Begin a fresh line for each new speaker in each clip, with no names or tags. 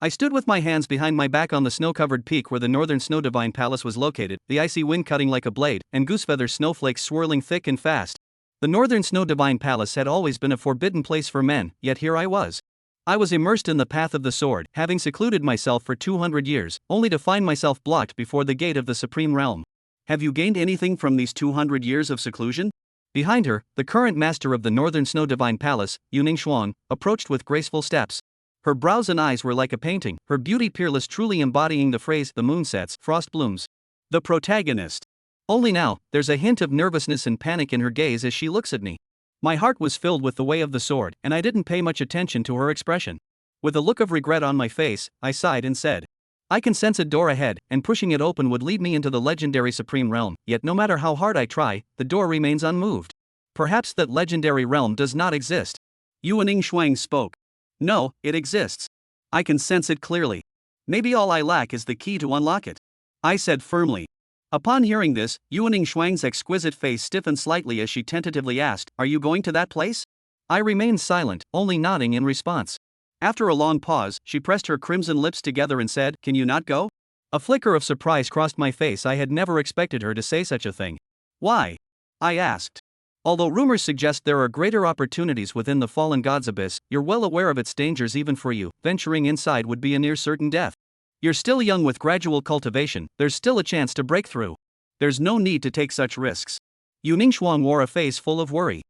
I stood with my hands behind my back on the snow-covered peak where the northern snow divine palace was located, the icy wind cutting like a blade, and goosefeather snowflakes swirling thick and fast. The northern snow divine palace had always been a forbidden place for men, yet here I was. I was immersed in the path of the sword, having secluded myself for 200 years, only to find myself blocked before the gate of the supreme realm. Have you gained anything from these 200 years of seclusion? Behind her, the current master of the northern snow divine palace, Yuning Shuang, approached with graceful steps. Her brows and eyes were like a painting, her beauty peerless, truly embodying the phrase, "The moon sets, frost blooms." The protagonist. Only now, there's a hint of nervousness and panic in her gaze as she looks at me. My heart was filled with the way of the sword, and I didn't pay much attention to her expression. With a look of regret on my face, I sighed and said, "I can sense a door ahead, and pushing it open would lead me into the legendary supreme realm, yet no matter how hard I try, the door remains unmoved. Perhaps that legendary realm does not exist." Yuaning Shuang spoke. "No, it exists. I can sense it clearly. Maybe all I lack is the key to unlock it," I said firmly. Upon hearing this, Yuaning Shuang's exquisite face stiffened slightly as she tentatively asked, "Are you going to that place?" I remained silent, only nodding in response. After a long pause, she pressed her crimson lips together and said, "Can you not go?" A flicker of surprise crossed my face. I had never expected her to say such a thing. "Why?" I asked. "Although rumors suggest there are greater opportunities within the fallen god's abyss, you're well aware of its dangers. Even for you, venturing inside would be a near certain death. You're still young. With gradual cultivation, there's still a chance to break through. There's no need to take such risks." Yuning Shuang wore a face full of worry.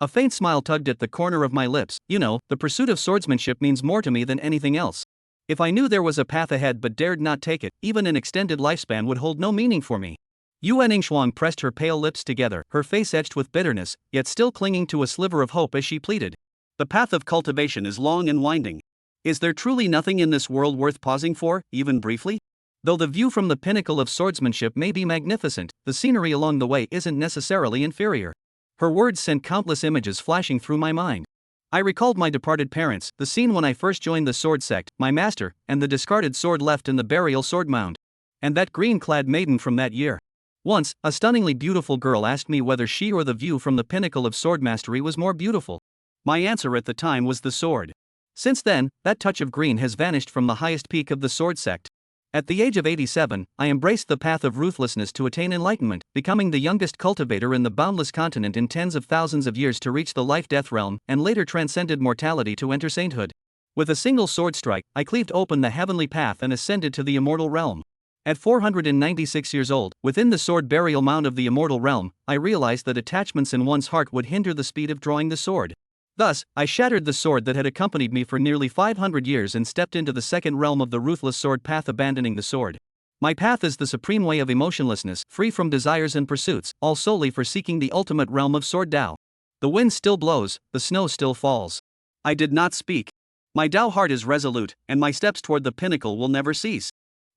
A faint smile tugged at the corner of my lips. "You know, the pursuit of swordsmanship means more to me than anything else. If I knew there was a path ahead but dared not take it, even an extended lifespan would hold no meaning for me." Yuaning Shuang pressed her pale lips together, her face etched with bitterness, yet still clinging to a sliver of hope as she pleaded. "The path of cultivation is long and winding. Is there truly nothing in this world worth pausing for, even briefly? Though the view from the pinnacle of swordsmanship may be magnificent, the scenery along the way isn't necessarily inferior." Her words sent countless images flashing through my mind. I recalled my departed parents, the scene when I first joined the sword sect, my master, and the discarded sword left in the burial sword mound. And that green-clad maiden from that year. Once, a stunningly beautiful girl asked me whether she or the view from the pinnacle of sword mastery was more beautiful. My answer at the time was the sword. Since then, that touch of green has vanished from the highest peak of the sword sect. At the age of 87, I embraced the path of ruthlessness to attain enlightenment, becoming the youngest cultivator in the boundless continent in tens of thousands of years to reach the life-death realm, and later transcended mortality to enter sainthood. With a single sword strike, I cleaved open the heavenly path and ascended to the immortal realm. At 496 years old, within the sword burial mound of the immortal realm, I realized that attachments in one's heart would hinder the speed of drawing the sword. Thus, I shattered the sword that had accompanied me for nearly 500 years and stepped into the second realm of the ruthless sword path, abandoning the sword. My path is the supreme way of emotionlessness, free from desires and pursuits, all solely for seeking the ultimate realm of sword Tao. The wind still blows, the snow still falls. I did not speak. My Tao heart is resolute, and my steps toward the pinnacle will never cease.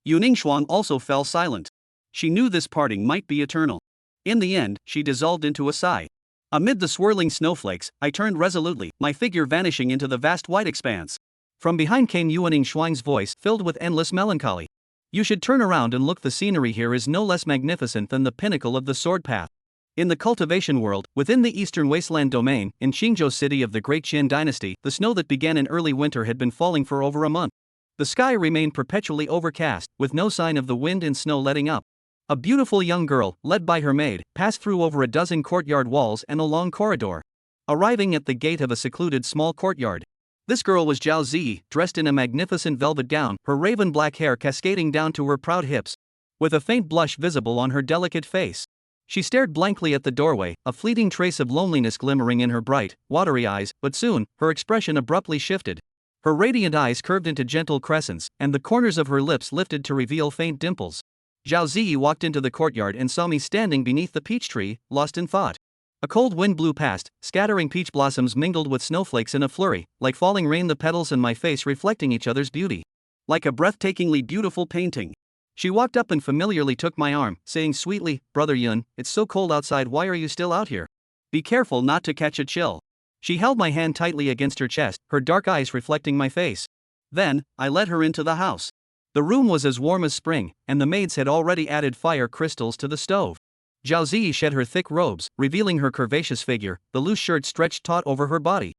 Yuning Shuang also fell silent. She knew this parting might be eternal. In the end, she dissolved into a sigh. Amid the swirling snowflakes, I turned resolutely, my figure vanishing into the vast white expanse. From behind came Yuaning Shuang's voice, filled with endless melancholy. "You should turn around and look. The scenery here is no less magnificent than the pinnacle of the sword path." In the cultivation world, within the eastern wasteland domain, in Qingzhou city of the Great Qin dynasty, the snow that began in early winter had been falling for over a month. The sky remained perpetually overcast, with no sign of the wind and snow letting up. A beautiful young girl, led by her maid, passed through over a dozen courtyard walls and a long corridor, arriving at the gate of a secluded small courtyard. This girl was Zhao Zi, dressed in a magnificent velvet gown, her raven black hair cascading down to her proud hips, with a faint blush visible on her delicate face. She stared blankly at the doorway, a fleeting trace of loneliness glimmering in her bright, watery eyes, but soon, her expression abruptly shifted. Her radiant eyes curved into gentle crescents, and the corners of her lips lifted to reveal faint dimples. Zhao Zi walked into the courtyard and saw me standing beneath the peach tree, lost in thought. A cold wind blew past, scattering peach blossoms mingled with snowflakes in a flurry, like falling rain, the petals and my face reflecting each other's beauty. Like a breathtakingly beautiful painting. She walked up and familiarly took my arm, saying sweetly, "Brother Yun, it's so cold outside. Why are you still out here? Be careful not to catch a chill." She held my hand tightly against her chest, her dark eyes reflecting my face. Then, I led her into the house. The room was as warm as spring, and the maids had already added fire crystals to the stove. Zhao Zi shed her thick robes, revealing her curvaceous figure, the loose shirt stretched taut over her body.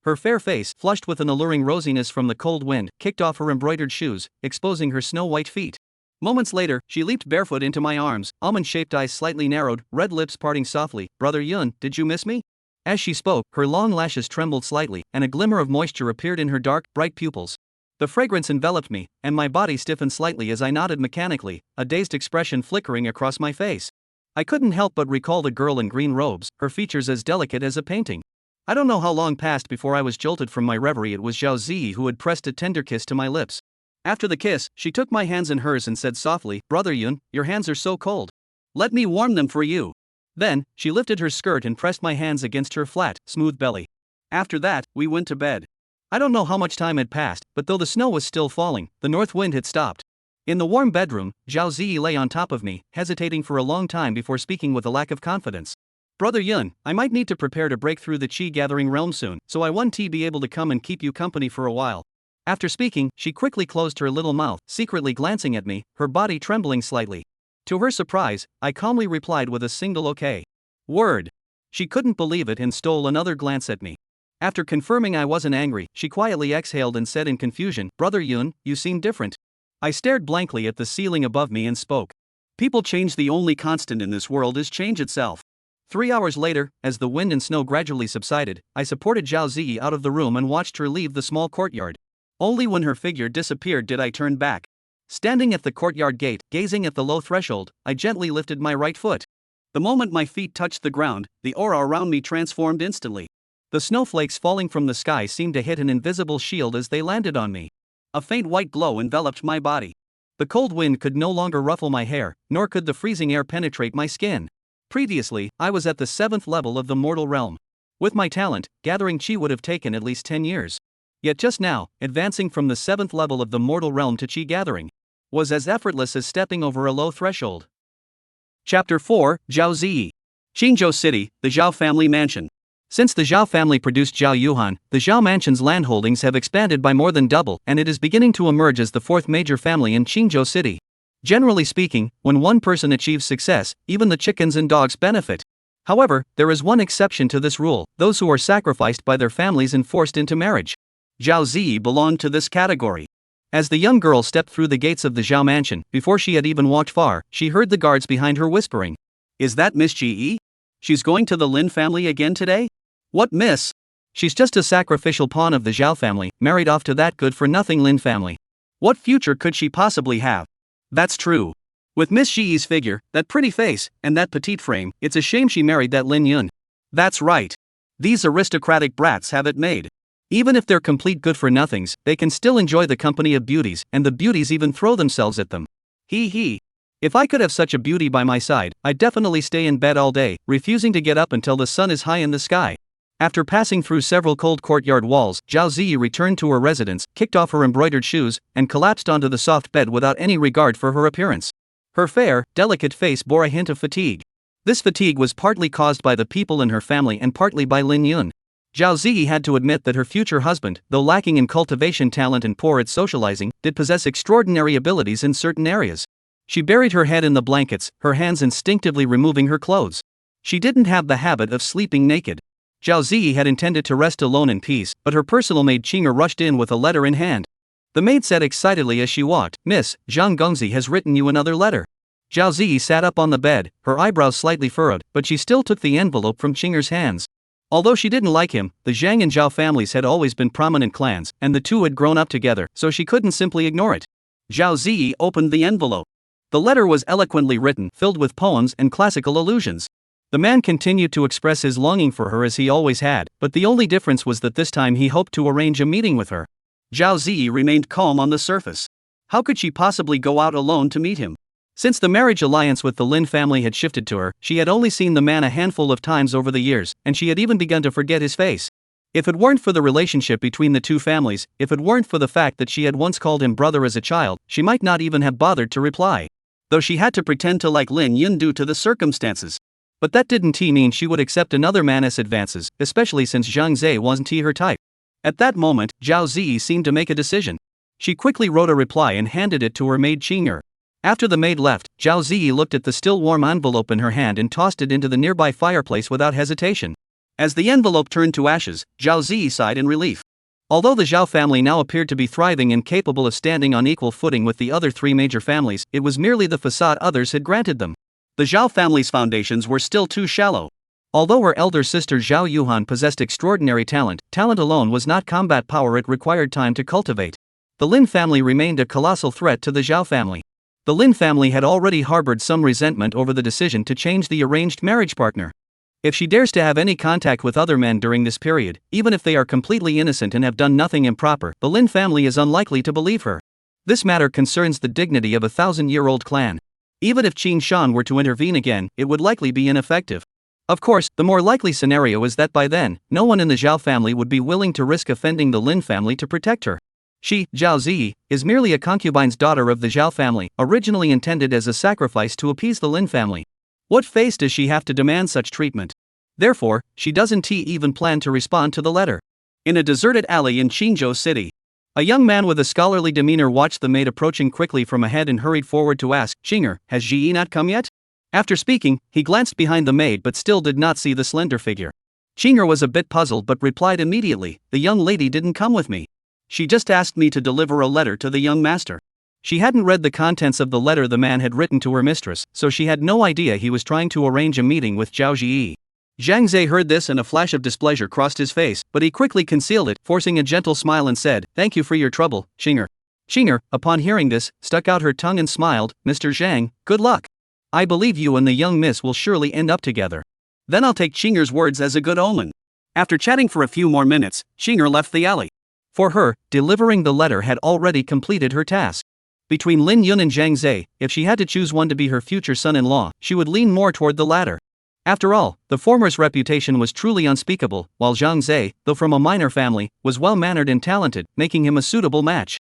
Her fair face, flushed with an alluring rosiness from the cold wind, kicked off her embroidered shoes, exposing her snow-white feet. Moments later, she leaped barefoot into my arms, almond-shaped eyes slightly narrowed, red lips parting softly. "Brother Yun, did you miss me?" As she spoke, her long lashes trembled slightly, and a glimmer of moisture appeared in her dark, bright pupils. The fragrance enveloped me, and my body stiffened slightly as I nodded mechanically, a dazed expression flickering across my face. I couldn't help but recall the girl in green robes, her features as delicate as a painting. I don't know how long passed before I was jolted from my reverie. It was Zhao Ziyi who had pressed a tender kiss to my lips. After the kiss, she took my hands in hers and said softly, "Brother Yun, your hands are so cold. Let me warm them for you." Then, she lifted her skirt and pressed my hands against her flat, smooth belly. After that, we went to bed. I don't know how much time had passed, but though the snow was still falling, the north wind had stopped. In the warm bedroom, Zhao Ziyi lay on top of me, hesitating for a long time before speaking with a lack of confidence. "Brother Yun, I might need to prepare to break through the Qi-gathering realm soon, so I want to be able to come and keep you company for a while." After speaking, she quickly closed her little mouth, secretly glancing at me, her body trembling slightly. To her surprise, I calmly replied with a single okay. Word. She couldn't believe it and stole another glance at me. After confirming I wasn't angry, she quietly exhaled and said in confusion, "Brother Yun, you seem different." I stared blankly at the ceiling above me and spoke. "People change. The only constant in this world is change itself." 3 hours later, as the wind and snow gradually subsided, I supported Zhao Ziyi out of the room and watched her leave the small courtyard. Only when her figure disappeared did I turn back. Standing at the courtyard gate, gazing at the low threshold, I gently lifted my right foot. The moment my feet touched the ground, the aura around me transformed instantly. The snowflakes falling from the sky seemed to hit an invisible shield as they landed on me. A faint white glow enveloped my body. The cold wind could no longer ruffle my hair, nor could the freezing air penetrate my skin. Previously, I was at the 7th level of the mortal realm. With my talent, gathering Qi would have taken at least 10 years. Yet just now, advancing from the 7th level of the mortal realm to Qi gathering was as effortless as stepping over a low threshold. Chapter 4, Zhao Ziyi. Qingzhou City, the Zhao family mansion. Since the Zhao family produced Zhao Yuhan, the Zhao mansion's landholdings have expanded by more than double, and it is beginning to emerge as the 4th major family in Qingzhou City. Generally speaking, when one person achieves success, even the chickens and dogs benefit. However, there is one exception to this rule: those who are sacrificed by their families and forced into marriage. Zhao Ziyi belonged to this category. As the young girl stepped through the gates of the Zhao mansion, before she had even walked far, she heard the guards behind her whispering, "Is that Miss Ji? She's going to the Lin family again today?" "What, miss? She's just a sacrificial pawn of the Zhao family, married off to that good-for-nothing Lin family. What future could she possibly have?" "That's true. With Miss Ji's figure, that pretty face, and that petite frame, it's a shame she married that Lin Yun." "That's right. These aristocratic brats have it made. Even if they're complete good-for-nothings, they can still enjoy the company of beauties, and the beauties even throw themselves at them. Hee hee. If I could have such a beauty by my side, I'd definitely stay in bed all day, refusing to get up until the sun is high in the sky." After passing through several cold courtyard walls, Zhao Ziyi returned to her residence, kicked off her embroidered shoes, and collapsed onto the soft bed without any regard for her appearance. Her fair, delicate face bore a hint of fatigue. This fatigue was partly caused by the people in her family and partly by Lin Yun. Zhao Ziyi had to admit that her future husband, though lacking in cultivation talent and poor at socializing, did possess extraordinary abilities in certain areas. She buried her head in the blankets, her hands instinctively removing her clothes. She didn't have the habit of sleeping naked. Zhao Ziyi had intended to rest alone in peace, but her personal maid Qinger rushed in with a letter in hand. The maid said excitedly as she walked, "Miss, Zhang Gongzi has written you another letter." Zhao Ziyi sat up on the bed, her eyebrows slightly furrowed, but she still took the envelope from Qinger's hands. Although she didn't like him, the Zhang and Zhao families had always been prominent clans, and the two had grown up together, so she couldn't simply ignore it. Zhao Ziyi opened the envelope. The letter was eloquently written, filled with poems and classical allusions. The man continued to express his longing for her as he always had, but the only difference was that this time he hoped to arrange a meeting with her. Zhao Ziyi remained calm on the surface. How could she possibly go out alone to meet him? Since the marriage alliance with the Lin family had shifted to her, she had only seen the man a handful of times over the years, and she had even begun to forget his face. If it weren't for the relationship between the two families, if it weren't for the fact that she had once called him brother as a child, she might not even have bothered to reply. Though she had to pretend to like Lin Yun due to the circumstances. But that didn't mean she would accept another man's advances, especially since Zhang Zhe wasn't her type. At that moment, Zhao Ziyi seemed to make a decision. She quickly wrote a reply and handed it to her maid Qinger. After the maid left, Zhao Ziyi looked at the still warm envelope in her hand and tossed it into the nearby fireplace without hesitation. As the envelope turned to ashes, Zhao Ziyi sighed in relief. Although the Zhao family now appeared to be thriving and capable of standing on equal footing with the other three major families, it was merely the facade others had granted them. The Zhao family's foundations were still too shallow. Although her elder sister Zhao Yuhan possessed extraordinary talent, talent alone was not combat power it required time to cultivate. The Lin family remained a colossal threat to the Zhao family. The Lin family had already harbored some resentment over the decision to change the arranged marriage partner. If she dares to have any contact with other men during this period, even if they are completely innocent and have done nothing improper, the Lin family is unlikely to believe her. This matter concerns the dignity of a 1,000-year-old clan. Even if Qin Shan were to intervene again, it would likely be ineffective. Of course, the more likely scenario is that by then, no one in the Zhao family would be willing to risk offending the Lin family to protect her. She, Zhao Ziyi, is merely a concubine's daughter of the Zhao family, originally intended as a sacrifice to appease the Lin family. What face does she have to demand such treatment? Therefore, she doesn't even plan to respond to the letter. In a deserted alley in Qinzhou City, a young man with a scholarly demeanor watched the maid approaching quickly from ahead and hurried forward to ask, "Xinger, has Ji not come yet?" After speaking, he glanced behind the maid but still did not see the slender figure. Xinger was a bit puzzled but replied immediately, "The young lady didn't come with me. She just asked me to deliver a letter to the young master." She hadn't read the contents of the letter the man had written to her mistress, so she had no idea he was trying to arrange a meeting with Zhao Ziyi. Zhang Zhe heard this and a flash of displeasure crossed his face, but he quickly concealed it, forcing a gentle smile and said, "Thank you for your trouble, Xinger." Xinger, upon hearing this, stuck out her tongue and smiled, "Mr. Zhang, good luck. I believe you and the young miss will surely end up together." Then I'll take Xinger's words as a good omen. After chatting for a few more minutes, Xinger left the alley. For her, delivering the letter had already completed her task. Between Lin Yun and Zhang Zhe, if she had to choose one to be her future son-in-law, she would lean more toward the latter. After all, the former's reputation was truly unspeakable, while Zhang Zhe, though from a minor family, was well-mannered and talented, making him a suitable match.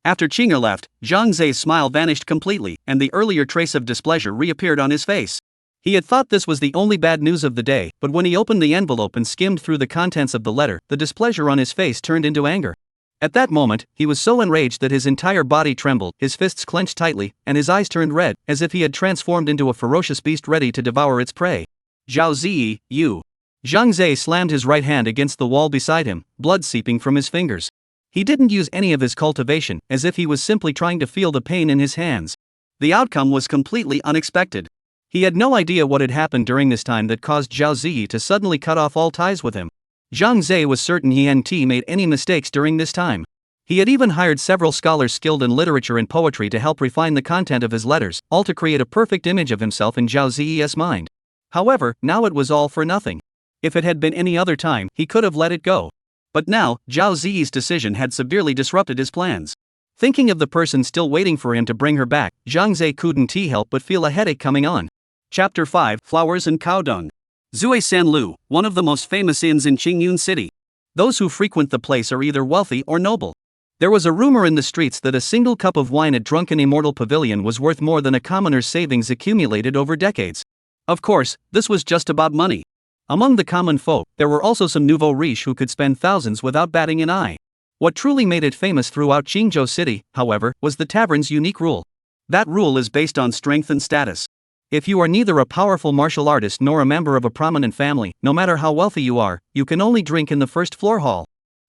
After Xinger left, Zhang Ze's smile vanished completely, and the earlier trace of displeasure reappeared on his face. He had thought this was the only bad news of the day, but when he opened the envelope and skimmed through the contents of the letter, the displeasure on his face turned into anger. At that moment, he was so enraged that his entire body trembled, his fists clenched tightly, and his eyes turned red, as if he had transformed into a ferocious beast ready to devour its prey. "Zhao Ziyi, you." Zhang Zhe slammed his right hand against the wall beside him, blood seeping from his fingers. He didn't use any of his cultivation, as if he was simply trying to feel the pain in his hands. The outcome was completely unexpected. He had no idea what had happened during this time that caused Zhao Ziyi to suddenly cut off all ties with him. Zhang Zhe was certain he hadn't made any mistakes during this time. He had even hired several scholars skilled in literature and poetry to help refine the content of his letters, all to create a perfect image of himself in Zhao Ziyi's mind. However, now it was all for nothing. If it had been any other time, he could have let it go. But now, Zhao Ziyi's decision had severely disrupted his plans. Thinking of the person still waiting for him to bring her back, Zhang Zhe couldn't help but feel a headache coming on. Chapter 5: Flowers and Cow Dung. Zui Sanlu, one of the most famous inns in Qingyun City. Those who frequent the place are either wealthy or noble. There was a rumor in the streets that a single cup of wine at Drunken Immortal Pavilion was worth more than a commoner's savings accumulated over decades. Of course, this was just about money. Among the common folk, there were also some nouveau riches who could spend thousands without batting an eye. What truly made it famous throughout Qinzhou City, however, was the tavern's unique rule. That rule is based on strength and status. If you are neither a powerful martial artist nor a member of a prominent family, no matter how wealthy you are, you can only drink in the first floor hall.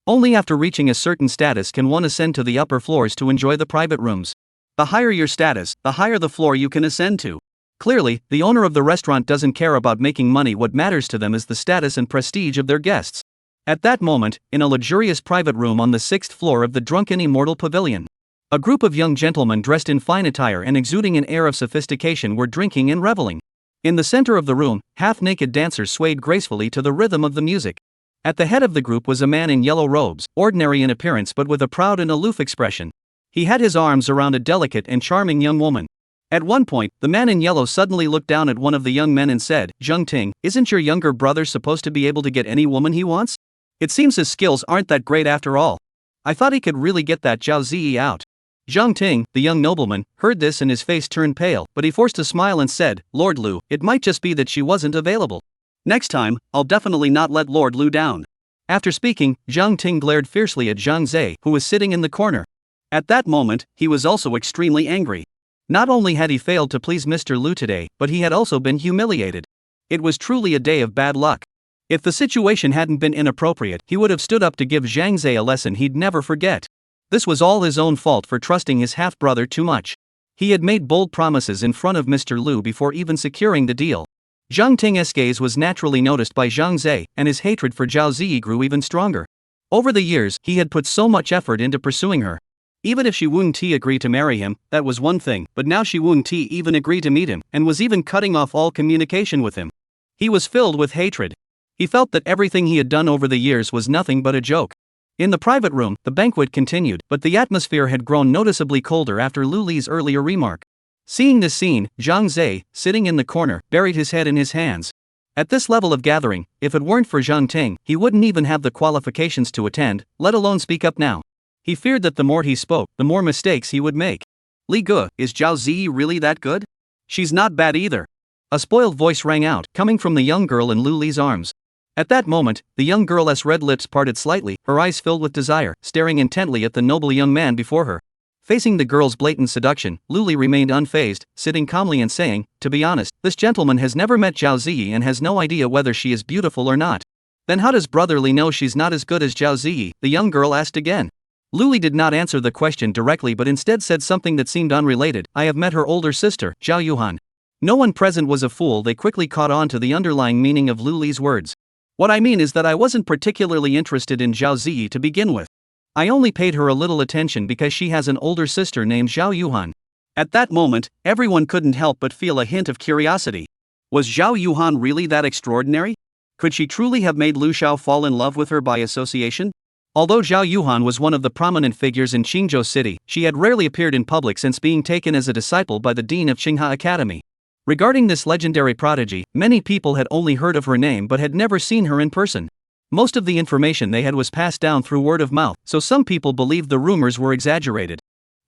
Only after reaching a certain status can one ascend to the upper floors to enjoy the private rooms. The higher your status, the higher the floor you can ascend to. Clearly, the owner of the restaurant doesn't care about making money. What matters to them is the status and prestige of their guests. At that moment, in a luxurious private room on the 6th floor of the Drunken Immortal Pavilion, a group of young gentlemen dressed in fine attire and exuding an air of sophistication were drinking and reveling. In the center of the room, half-naked dancers swayed gracefully to the rhythm of the music. At the head of the group was a man in yellow robes, ordinary in appearance but with a proud and aloof expression. He had his arms around a delicate and charming young woman. At one point, the man in yellow suddenly looked down at one of the young men and said, "Zheng Ting, isn't your younger brother supposed to be able to get any woman he wants? It seems his skills aren't that great after all. I thought he could really get that Zhao Ziyi out." Zheng Ting, the young nobleman, heard this and his face turned pale, but he forced a smile and said, "Lord Lu, it might just be that she wasn't available. Next time, I'll definitely not let Lord Lu down." After speaking, Zheng Ting glared fiercely at Zhang Zhe, who was sitting in the corner. At that moment, he was also extremely angry. Not only had he failed to please Mr. Lu today, but he had also been humiliated. It was truly a day of bad luck. If the situation hadn't been inappropriate, he would have stood up to give Zhang Zhe a lesson he'd never forget. This was all his own fault for trusting his half-brother too much. He had made bold promises in front of Mr. Lu before even securing the deal. Zhang Ting's gaze was naturally noticed by Zhang Zhe, and his hatred for Zhao Ziyi grew even stronger. Over the years, he had put so much effort into pursuing her. Even if Shi Wunti agreed to marry him, that was one thing, but now Shi Wunti even agreed to meet him, and was even cutting off all communication with him. He was filled with hatred. He felt that everything he had done over the years was nothing but a joke. In the private room, the banquet continued, but the atmosphere had grown noticeably colder after Lu Li's earlier remark. Seeing this scene, Zhang Zhe, sitting in the corner, buried his head in his hands. At this level of gathering, if it weren't for Zhang Ting, he wouldn't even have the qualifications to attend, let alone speak up now. He feared that the more he spoke, the more mistakes he would make. Li Ge, is Zhao Ziyi really that good? She's not bad either. A spoiled voice rang out, coming from the young girl in Lu Li's arms. At that moment, the young girl's red lips parted slightly, her eyes filled with desire, staring intently at the noble young man before her. Facing the girl's blatant seduction, Lu Li remained unfazed, sitting calmly and saying, "To be honest, this gentleman has never met Zhao Ziyi and has no idea whether she is beautiful or not." "Then how does Brother Li know she's not as good as Zhao Ziyi?" the young girl asked again. Lu Li did not answer the question directly but instead said something that seemed unrelated. "I have met her older sister, Zhao Yuhan." No one present was a fool. They quickly caught on to the underlying meaning of Lu Li's words. "What I mean is that I wasn't particularly interested in Zhao Ziyi to begin with. I only paid her a little attention because she has an older sister named Zhao Yuhan." At that moment, everyone couldn't help but feel a hint of curiosity. Was Zhao Yuhan really that extraordinary? Could she truly have made Lu Xiao fall in love with her by association? Although Zhao Yuhan was one of the prominent figures in Qingzhou City, she had rarely appeared in public since being taken as a disciple by the dean of Qinghe Academy. Regarding this legendary prodigy, many people had only heard of her name but had never seen her in person. Most of the information they had was passed down through word of mouth, so some people believed the rumors were exaggerated.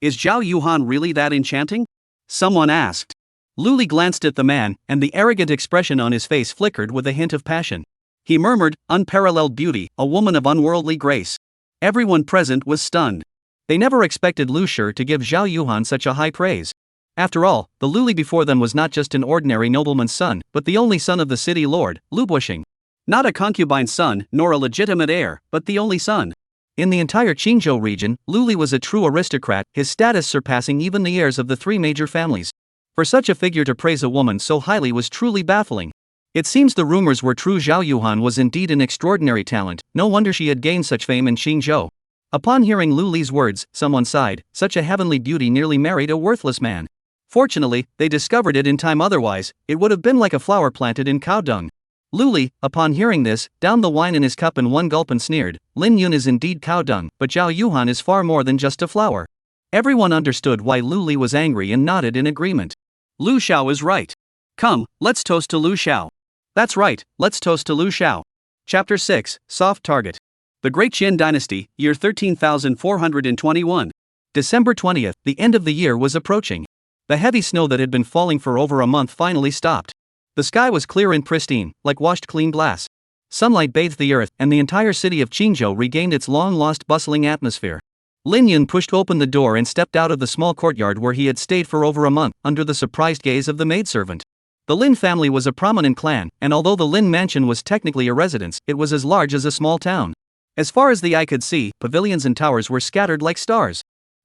"Is Zhao Yuhan really that enchanting?" someone asked. Lu Li glanced at the man, and the arrogant expression on his face flickered with a hint of passion. He murmured, "Unparalleled beauty, a woman of unworldly grace." Everyone present was stunned. They never expected Lu Shi to give Zhao Yuhan such a high praise. After all, the Lu Li before them was not just an ordinary nobleman's son, but the only son of the city lord, Lu Buxing. Not a concubine's son, nor a legitimate heir, but the only son. In the entire Qingzhou region, Lu Li was a true aristocrat, his status surpassing even the heirs of the three major families. For such a figure to praise a woman so highly was truly baffling. It seems the rumors were true. Zhao Yuhan was indeed an extraordinary talent, no wonder she had gained such fame in Qingzhou. Upon hearing Lu Li's words, someone sighed, such a heavenly beauty nearly married a worthless man. Fortunately, they discovered it in time, otherwise, it would have been like a flower planted in cow dung. Lu Li, upon hearing this, downed the wine in his cup in one gulp and sneered, "Lin Yun is indeed cow dung, but Zhao Yuhan is far more than just a flower." Everyone understood why Lu Li was angry and nodded in agreement. "Lu Xiao is right. Come, let's toast to Lu Xiao." "That's right, let's toast to Lu Xiao." Chapter 6, Soft Target. The Great Qin Dynasty, year 13,421. December 20th, the end of the year was approaching. The heavy snow that had been falling for over a month finally stopped. The sky was clear and pristine, like washed clean glass. Sunlight bathed the earth, and the entire city of Qingzhou regained its long-lost bustling atmosphere. Lin Yun pushed open the door and stepped out of the small courtyard where he had stayed for over a month, under the surprised gaze of the maidservant. The Lin family was a prominent clan, and although the Lin mansion was technically a residence, it was as large as a small town. As far as the eye could see, pavilions and towers were scattered like stars.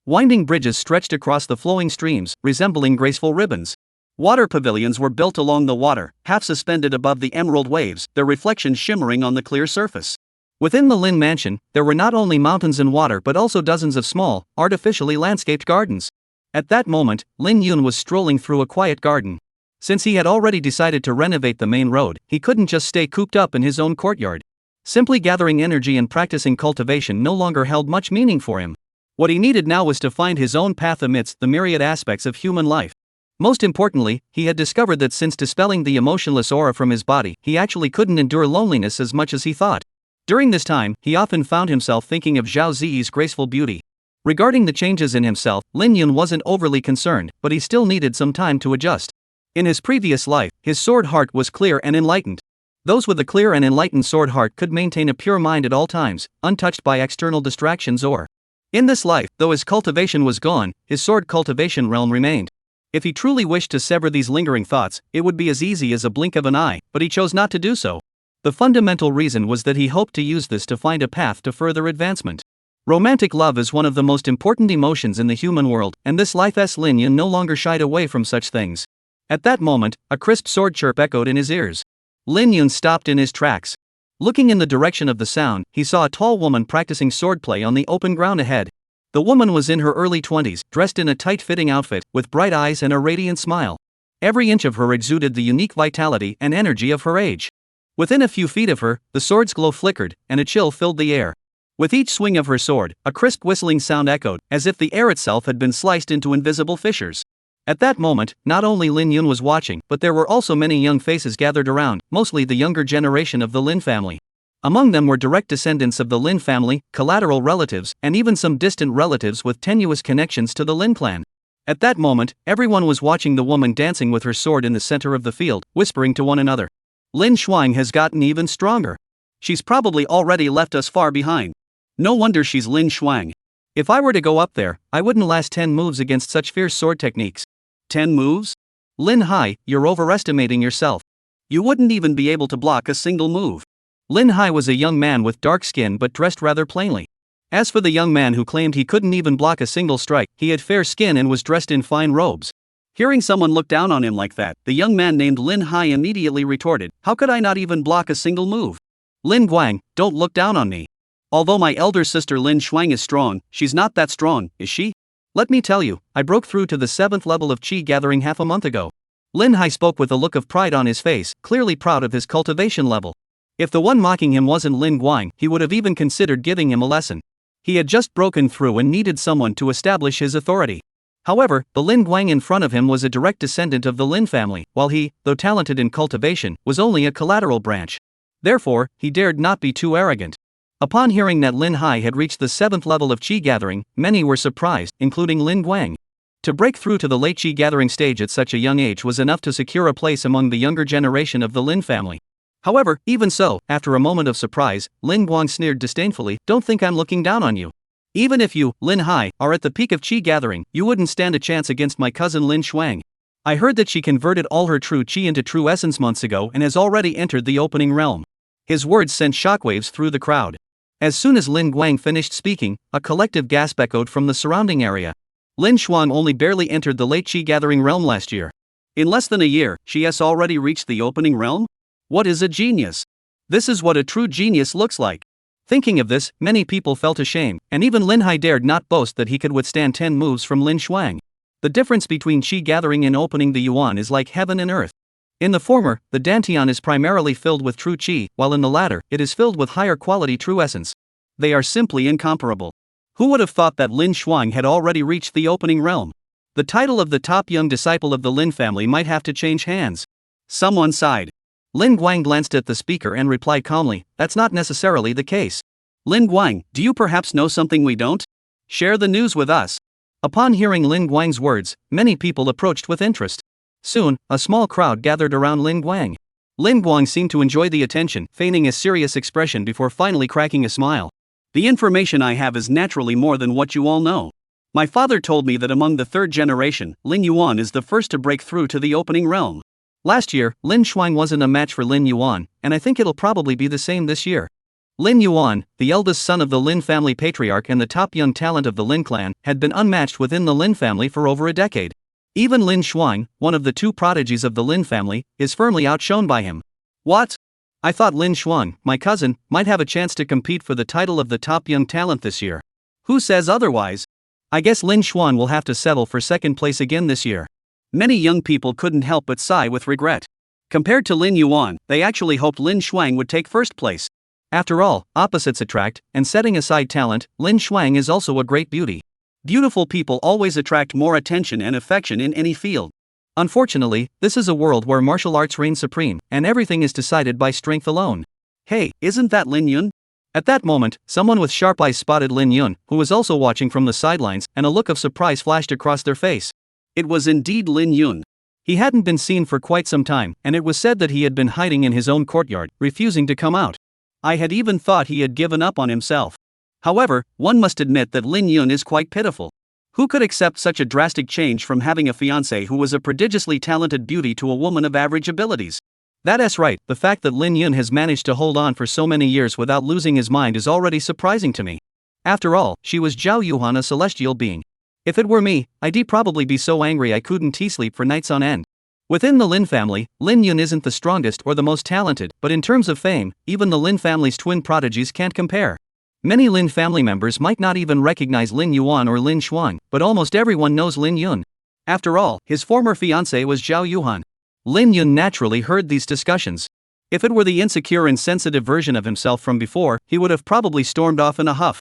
Winding bridges stretched across the flowing streams, resembling graceful ribbons. Water pavilions were built along the water, half suspended above the emerald waves, their reflections shimmering on the clear surface. Within the Lin mansion, there were not only mountains and water but also dozens of small, artificially landscaped gardens. At that moment, Lin Yun was strolling through a quiet garden. Since he had already decided to renovate the main road, he couldn't just stay cooped up in his own courtyard. Simply gathering energy and practicing cultivation no longer held much meaning for him. What he needed now was to find his own path amidst the myriad aspects of human life. Most importantly, he had discovered that since dispelling the emotionless aura from his body, he actually couldn't endure loneliness as much as he thought. During this time, he often found himself thinking of Zhao Ziyi's graceful beauty. Regarding the changes in himself, Lin Yun wasn't overly concerned, but he still needed some time to adjust. In his previous life, his sword heart was clear and enlightened. Those with a clear and enlightened sword heart could maintain a pure mind at all times, untouched by external distractions or. In this life, though his cultivation was gone, his sword cultivation realm remained. If he truly wished to sever these lingering thoughts, it would be as easy as a blink of an eye, but he chose not to do so. The fundamental reason was that he hoped to use this to find a path to further advancement. Romantic love is one of the most important emotions in the human world, and this lifeless Lin Yun no longer shied away from such things. At that moment, a crisp sword chirp echoed in his ears. Lin Yun stopped in his tracks. Looking in the direction of the sound, he saw a tall woman practicing swordplay on the open ground ahead. The woman was in her early 20s, dressed in a tight-fitting outfit, with bright eyes and a radiant smile. Every inch of her exuded the unique vitality and energy of her age. Within a few feet of her, the sword's glow flickered, and a chill filled the air. With each swing of her sword, a crisp whistling sound echoed, as if the air itself had been sliced into invisible fissures. At that moment, not only Lin Yun was watching, but there were also many young faces gathered around, mostly the younger generation of the Lin family. Among them were direct descendants of the Lin family, collateral relatives, and even some distant relatives with tenuous connections to the Lin clan. At that moment, everyone was watching the woman dancing with her sword in the center of the field, whispering to one another. Lin Shuang has gotten even stronger. She's probably already left us far behind. No wonder she's Lin Shuang. If I were to go up there, I wouldn't last 10 moves against such fierce sword techniques. 10 moves? Lin Hai, you're overestimating yourself. You wouldn't even be able to block a single move. Lin Hai was a young man with dark skin but dressed rather plainly. As for the young man who claimed he couldn't even block a single strike, he had fair skin and was dressed in fine robes. Hearing someone look down on him like that, the young man named Lin Hai immediately retorted, "How could I not even block a single move? Lin Guang, don't look down on me. Although my elder sister Lin Shuang is strong, she's not that strong, is she? Let me tell you, I broke through to the 7th level of Qi gathering half a month ago." Lin Hai spoke with a look of pride on his face, clearly proud of his cultivation level. If the one mocking him wasn't Lin Guang, he would have even considered giving him a lesson. He had just broken through and needed someone to establish his authority. However, the Lin Guang in front of him was a direct descendant of the Lin family, while he, though talented in cultivation, was only a collateral branch. Therefore, he dared not be too arrogant. Upon hearing that Lin Hai had reached the 7th level of Qi gathering, many were surprised, including Lin Guang. To break through to the late Qi gathering stage at such a young age was enough to secure a place among the younger generation of the Lin family. However, even so, after a moment of surprise, Lin Guang sneered disdainfully, "Don't think I'm looking down on you. Even if you, Lin Hai, are at the peak of Qi gathering, you wouldn't stand a chance against my cousin Lin Shuang. I heard that she converted all her true Qi into true essence months ago and has already entered the opening realm." His words sent shockwaves through the crowd. As soon as Lin Guang finished speaking, a collective gasp echoed from the surrounding area. Lin Shuang only barely entered the late Qi gathering realm last year. In less than a year, she has already reached the opening realm? What is a genius? This is what a true genius looks like. Thinking of this, many people felt ashamed, and even Lin Hai dared not boast that he could withstand 10 moves from Lin Shuang. The difference between Qi gathering and opening the Yuan is like heaven and earth. In the former, the Dantian is primarily filled with true Qi, while in the latter, it is filled with higher quality true essence. They are simply incomparable. Who would have thought that Lin Shuang had already reached the opening realm? The title of the top young disciple of the Lin family might have to change hands. Someone sighed. Lin Guang glanced at the speaker and replied calmly, "That's not necessarily the case. Lin Guang, do you perhaps know something we don't? Share the news with us." Upon hearing Lin Guang's words, many people approached with interest. Soon, a small crowd gathered around Lin Guang. Lin Guang seemed to enjoy the attention, feigning a serious expression before finally cracking a smile. "The information I have is naturally more than what you all know. My father told me that among the 3rd generation, Lin Yuan is the first to break through to the opening realm. Last year, Lin Shuang wasn't a match for Lin Yuan, and I think it'll probably be the same this year." Lin Yuan, the eldest son of the Lin family patriarch and the top young talent of the Lin clan, had been unmatched within the Lin family for over a decade. Even Lin Shuang, one of the 2 prodigies of the Lin family, is firmly outshone by him. What? I thought Lin Shuang, my cousin, might have a chance to compete for the title of the top young talent this year. Who says otherwise? I guess Lin Shuang will have to settle for 2nd place again this year. Many young people couldn't help but sigh with regret. Compared to Lin Yuan, they actually hoped Lin Shuang would take 1st place. After all, opposites attract, and setting aside talent, Lin Shuang is also a great beauty. Beautiful people always attract more attention and affection in any field. Unfortunately, this is a world where martial arts reign supreme, and everything is decided by strength alone. Hey, isn't that Lin Yun? At that moment, someone with sharp eyes spotted Lin Yun, who was also watching from the sidelines, and a look of surprise flashed across their face. It was indeed Lin Yun. He hadn't been seen for quite some time, and it was said that he had been hiding in his own courtyard, refusing to come out. I had even thought he had given up on himself. However, one must admit that Lin Yun is quite pitiful. Who could accept such a drastic change from having a fiancé who was a prodigiously talented beauty to a woman of average abilities? That's right, the fact that Lin Yun has managed to hold on for so many years without losing his mind is already surprising to me. After all, she was Zhao Yuhan, a celestial being. If it were me, I'd probably be so angry I couldn't sleep for nights on end. Within the Lin family, Lin Yun isn't the strongest or the most talented, but in terms of fame, even the Lin family's twin prodigies can't compare. Many Lin family members might not even recognize Lin Yuan or Lin Xuan, but almost everyone knows Lin Yun. After all, his former fiancée was Zhao Yuhan. Lin Yun naturally heard these discussions. If it were the insecure and sensitive version of himself from before, he would have probably stormed off in a huff.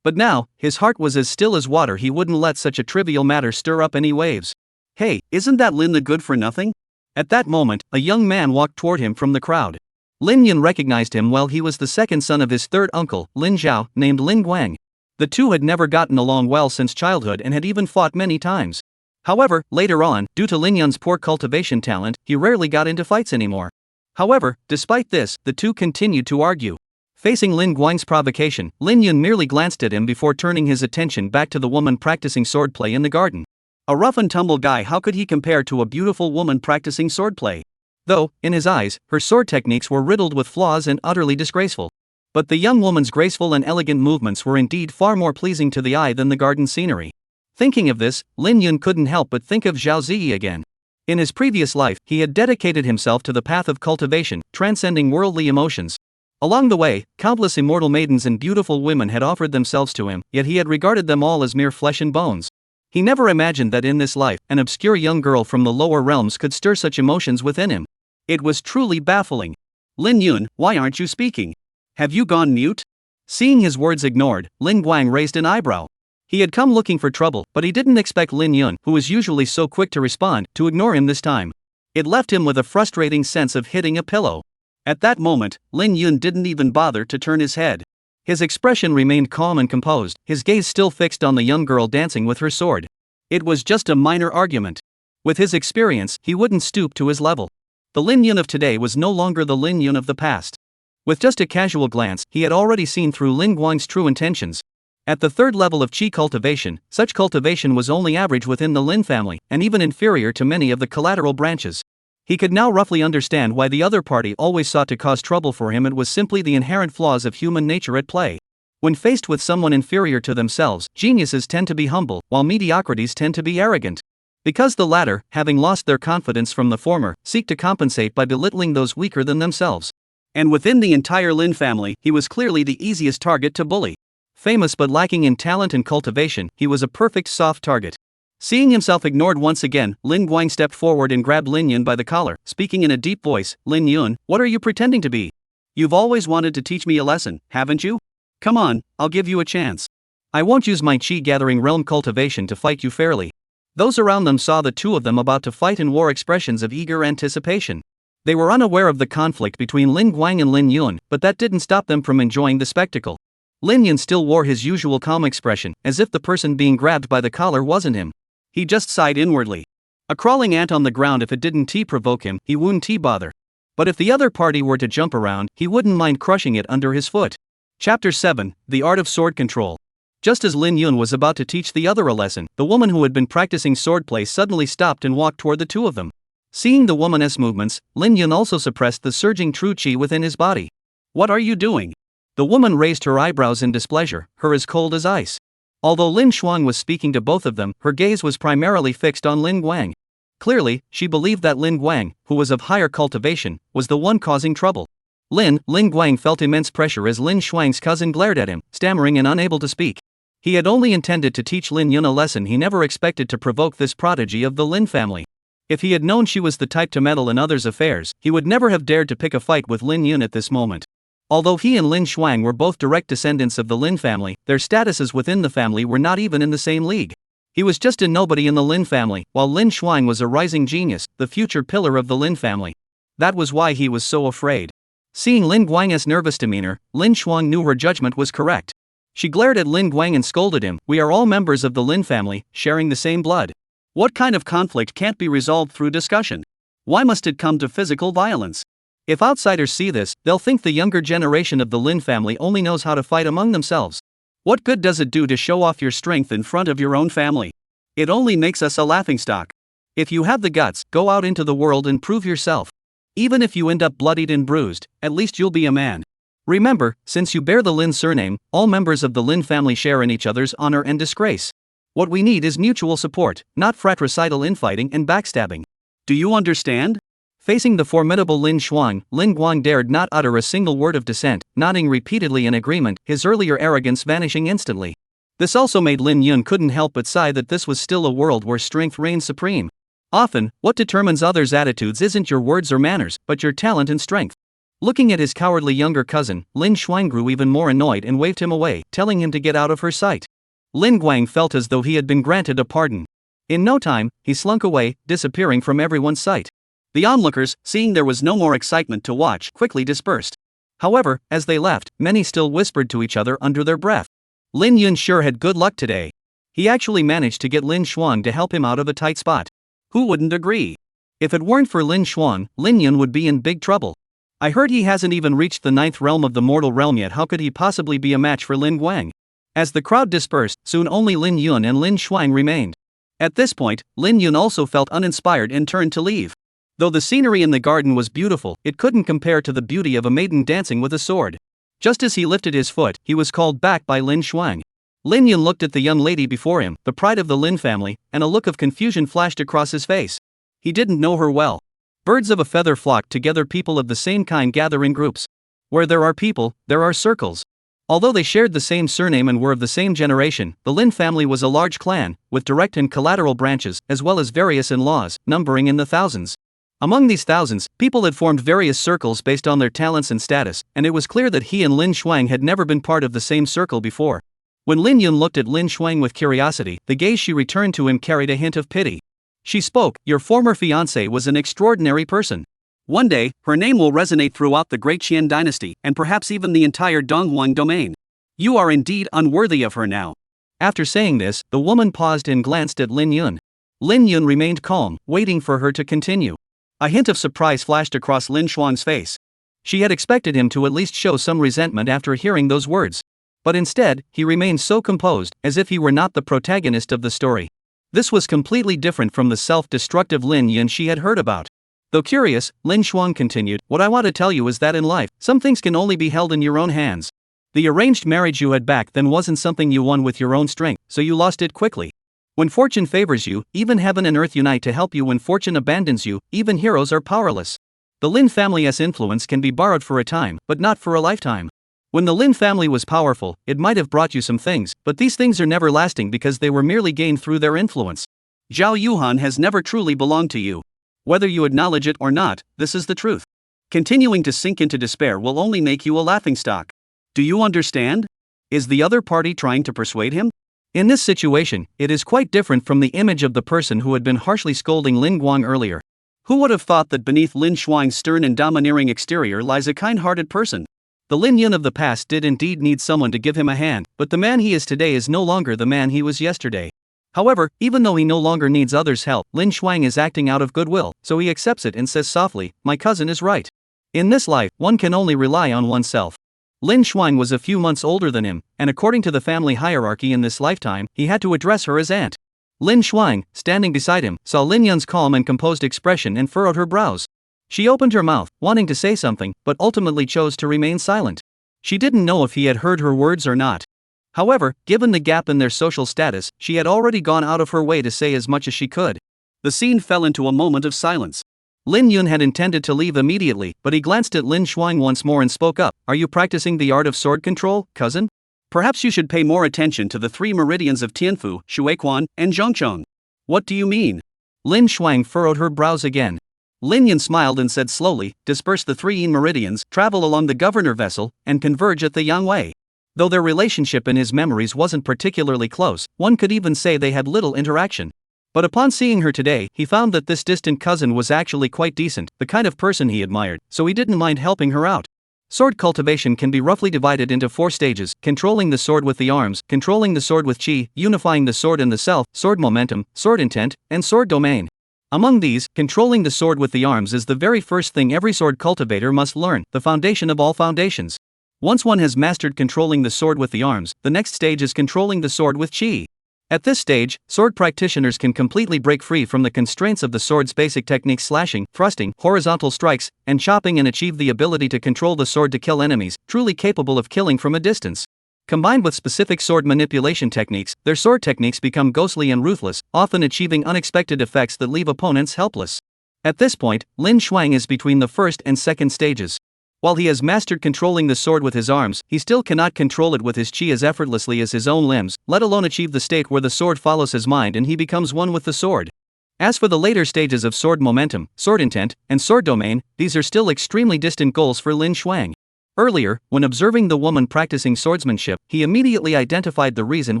But now, his heart was as still as water. He wouldn't let such a trivial matter stir up any waves. Hey, isn't that Lin the good-for-nothing? At that moment, a young man walked toward him from the crowd. Lin Yun recognized him well. He was the second son of his third uncle, Lin Zhao, named Lin Guang. The two had never gotten along well since childhood and had even fought many times. However, later on, due to Lin Yun's poor cultivation talent, he rarely got into fights anymore. However, despite this, the two continued to argue. Facing Lin Guang's provocation, Lin Yun merely glanced at him before turning his attention back to the woman practicing swordplay in the garden. A rough and tumble guy, how could he compare to a beautiful woman practicing swordplay? Though, in his eyes, her sword techniques were riddled with flaws and utterly disgraceful. But the young woman's graceful and elegant movements were indeed far more pleasing to the eye than the garden scenery. Thinking of this, Lin Yun couldn't help but think of Zhao Ziyi again. In his previous life, he had dedicated himself to the path of cultivation, transcending worldly emotions. Along the way, countless immortal maidens and beautiful women had offered themselves to him, yet he had regarded them all as mere flesh and bones. He never imagined that in this life, an obscure young girl from the lower realms could stir such emotions within him. It was truly baffling. Lin Yun, why aren't you speaking? Have you gone mute? Seeing his words ignored, Lin Guang raised an eyebrow. He had come looking for trouble, but he didn't expect Lin Yun, who was usually so quick to respond, to ignore him this time. It left him with a frustrating sense of hitting a pillow. At that moment, Lin Yun didn't even bother to turn his head. His expression remained calm and composed, his gaze still fixed on the young girl dancing with her sword. It was just a minor argument. With his experience, he wouldn't stoop to his level. The Lin Yun of today was no longer the Lin Yun of the past. With just a casual glance, he had already seen through Lin Guang's true intentions. At the third level of qi cultivation, such cultivation was only average within the Lin family, and even inferior to many of the collateral branches. He could now roughly understand why the other party always sought to cause trouble for him. It was simply the inherent flaws of human nature at play. When faced with someone inferior to themselves, geniuses tend to be humble, while mediocrities tend to be arrogant. Because the latter, having lost their confidence from the former, seek to compensate by belittling those weaker than themselves. And within the entire Lin family, he was clearly the easiest target to bully. Famous but lacking in talent and cultivation, he was a perfect soft target. Seeing himself ignored once again, Lin Guang stepped forward and grabbed Lin Yun by the collar, speaking in a deep voice. Lin Yun, what are you pretending to be? You've always wanted to teach me a lesson, haven't you? Come on, I'll give you a chance. I won't use my qi-gathering realm cultivation to fight you fairly. Those around them saw the two of them about to fight and wore expressions of eager anticipation. They were unaware of the conflict between Lin Guang and Lin Yun, but that didn't stop them from enjoying the spectacle. Lin Yun still wore his usual calm expression, as if the person being grabbed by the collar wasn't him. He just sighed inwardly. A crawling ant on the ground, if it didn't provoke him, he wouldn't bother. But if the other party were to jump around, he wouldn't mind crushing it under his foot. Chapter 7, The Art of Sword Control. Just as Lin Yun was about to teach the other a lesson, the woman who had been practicing swordplay suddenly stopped and walked toward the two of them. Seeing the woman's movements, Lin Yun also suppressed the surging true qi within his body. What are you doing? The woman raised her eyebrows in displeasure, her as cold as ice. Although Lin Xuan was speaking to both of them, her gaze was primarily fixed on Lin Guang. Clearly, she believed that Lin Guang, who was of higher cultivation, was the one causing trouble. Lin Guang felt immense pressure as Lin Xuan's cousin glared at him, stammering and unable to speak. He had only intended to teach Lin Yun a lesson. He never expected to provoke this prodigy of the Lin family. If he had known she was the type to meddle in others' affairs, he would never have dared to pick a fight with Lin Yun at this moment. Although he and Lin Xuan were both direct descendants of the Lin family, their statuses within the family were not even in the same league. He was just a nobody in the Lin family, while Lin Xuan was a rising genius, the future pillar of the Lin family. That was why he was so afraid. Seeing Lin Guang's nervous demeanor, Lin Xuan knew her judgment was correct. She glared at Lin Guang and scolded him. We are all members of the Lin family, sharing the same blood. What kind of conflict can't be resolved through discussion? Why must it come to physical violence? If outsiders see this, they'll think the younger generation of the Lin family only knows how to fight among themselves. What good does it do to show off your strength in front of your own family? It only makes us a laughingstock. If you have the guts, go out into the world and prove yourself. Even if you end up bloodied and bruised, at least you'll be a man. Remember, since you bear the Lin surname, all members of the Lin family share in each other's honor and disgrace. What we need is mutual support, not fratricidal infighting and backstabbing. Do you understand? Facing the formidable Lin Xuang, Lin Guang dared not utter a single word of dissent, nodding repeatedly in agreement, his earlier arrogance vanishing instantly. This also made Lin Yun couldn't help but sigh that this was still a world where strength reigns supreme. Often, what determines others' attitudes isn't your words or manners, but your talent and strength. Looking at his cowardly younger cousin, Lin Xuang grew even more annoyed and waved him away, telling him to get out of her sight. Lin Guang felt as though he had been granted a pardon. In no time, he slunk away, disappearing from everyone's sight. The onlookers, seeing there was no more excitement to watch, quickly dispersed. However, as they left, many still whispered to each other under their breath. Lin Yun sure had good luck today. He actually managed to get Lin Xuang to help him out of a tight spot. Who wouldn't agree? If it weren't for Lin Xuang, Lin Yun would be in big trouble. I heard he hasn't even reached the 9th realm of the mortal realm yet. How could he possibly be a match for Lin Guang? As the crowd dispersed, soon only Lin Yun and Lin Xuang remained. At this point, Lin Yun also felt uninspired and turned to leave. Though the scenery in the garden was beautiful, it couldn't compare to the beauty of a maiden dancing with a sword. Just as he lifted his foot, he was called back by Lin Xuang. Lin Yun looked at the young lady before him, the pride of the Lin family, and a look of confusion flashed across his face. He didn't know her well. Birds of a feather flock together. People of the same kind gather in groups. Where there are people, there are circles. Although they shared the same surname and were of the same generation, the Lin family was a large clan, with direct and collateral branches, as well as various in-laws, numbering in the thousands. Among these thousands, people had formed various circles based on their talents and status, and it was clear that he and Lin Xuang had never been part of the same circle before. When Lin Yun looked at Lin Xuang with curiosity, the gaze she returned to him carried a hint of pity. She spoke, "Your former fiancé was an extraordinary person. One day, her name will resonate throughout the great Qian dynasty, and perhaps even the entire Donghuang domain. You are indeed unworthy of her now." After saying this, the woman paused and glanced at Lin Yun. Lin Yun remained calm, waiting for her to continue. A hint of surprise flashed across Lin Xuang's face. She had expected him to at least show some resentment after hearing those words. But instead, he remained so composed, as if he were not the protagonist of the story. This was completely different from the self-destructive Lin Yun she had heard about. Though curious, Lin Xuang continued, "What I want to tell you is that in life, some things can only be held in your own hands. The arranged marriage you had back then wasn't something you won with your own strength, so you lost it quickly. When fortune favors you, even heaven and earth unite to help you. When fortune abandons you, even heroes are powerless. The Lin family's influence can be borrowed for a time, but not for a lifetime. When the Lin family was powerful, it might have brought you some things, but these things are never lasting because they were merely gained through their influence. Zhao Yuhan has never truly belonged to you. Whether you acknowledge it or not, this is the truth. Continuing to sink into despair will only make you a laughingstock. Do you understand? Is the other party trying to persuade him?" In this situation, it is quite different from the image of the person who had been harshly scolding Lin Guang earlier. Who would have thought that beneath Lin Xuang's stern and domineering exterior lies a kind-hearted person? The Lin Yun of the past did indeed need someone to give him a hand, but the man he is today is no longer the man he was yesterday. However, even though he no longer needs others' help, Lin Xuang is acting out of goodwill, so he accepts it and says softly, "My cousin is right. In this life, one can only rely on oneself." Lin Xuang was a few months older than him, and according to the family hierarchy in this lifetime, he had to address her as aunt. Lin Xuang, standing beside him, saw Lin Yun's calm and composed expression and furrowed her brows. She opened her mouth, wanting to say something, but ultimately chose to remain silent. She didn't know if he had heard her words or not. However, given the gap in their social status, she had already gone out of her way to say as much as she could. The scene fell into a moment of silence. Lin Yun had intended to leave immediately, but he glanced at Lin Xuang once more and spoke up, "Are you practicing the art of sword control, cousin? Perhaps you should pay more attention to the 3 meridians of Tianfu, Shuiquan, and Zhongcheng." "What do you mean?" Lin Xuang furrowed her brows again. Lin Yun smiled and said slowly, "Disperse the 3 yin meridians, travel along the governor vessel, and converge at the Yangwei." Though their relationship in his memories wasn't particularly close, one could even say they had little interaction. But upon seeing her today, he found that this distant cousin was actually quite decent, the kind of person he admired, so he didn't mind helping her out. Sword cultivation can be roughly divided into 4 stages: controlling the sword with the arms, controlling the sword with qi, unifying the sword and the self, sword momentum, sword intent, and sword domain. Among these, controlling the sword with the arms is the very first thing every sword cultivator must learn, the foundation of all foundations. Once one has mastered controlling the sword with the arms, the next stage is controlling the sword with qi. At this stage, sword practitioners can completely break free from the constraints of the sword's basic techniques: slashing, thrusting, horizontal strikes, and chopping, and achieve the ability to control the sword to kill enemies, truly capable of killing from a distance. Combined with specific sword manipulation techniques, their sword techniques become ghostly and ruthless, often achieving unexpected effects that leave opponents helpless. At this point, Lin Xuang is between the first and second stages. While he has mastered controlling the sword with his arms, he still cannot control it with his chi as effortlessly as his own limbs, let alone achieve the state where the sword follows his mind and he becomes one with the sword. As for the later stages of sword momentum, sword intent, and sword domain, these are still extremely distant goals for Lin Xuang. Earlier, when observing the woman practicing swordsmanship, he immediately identified the reason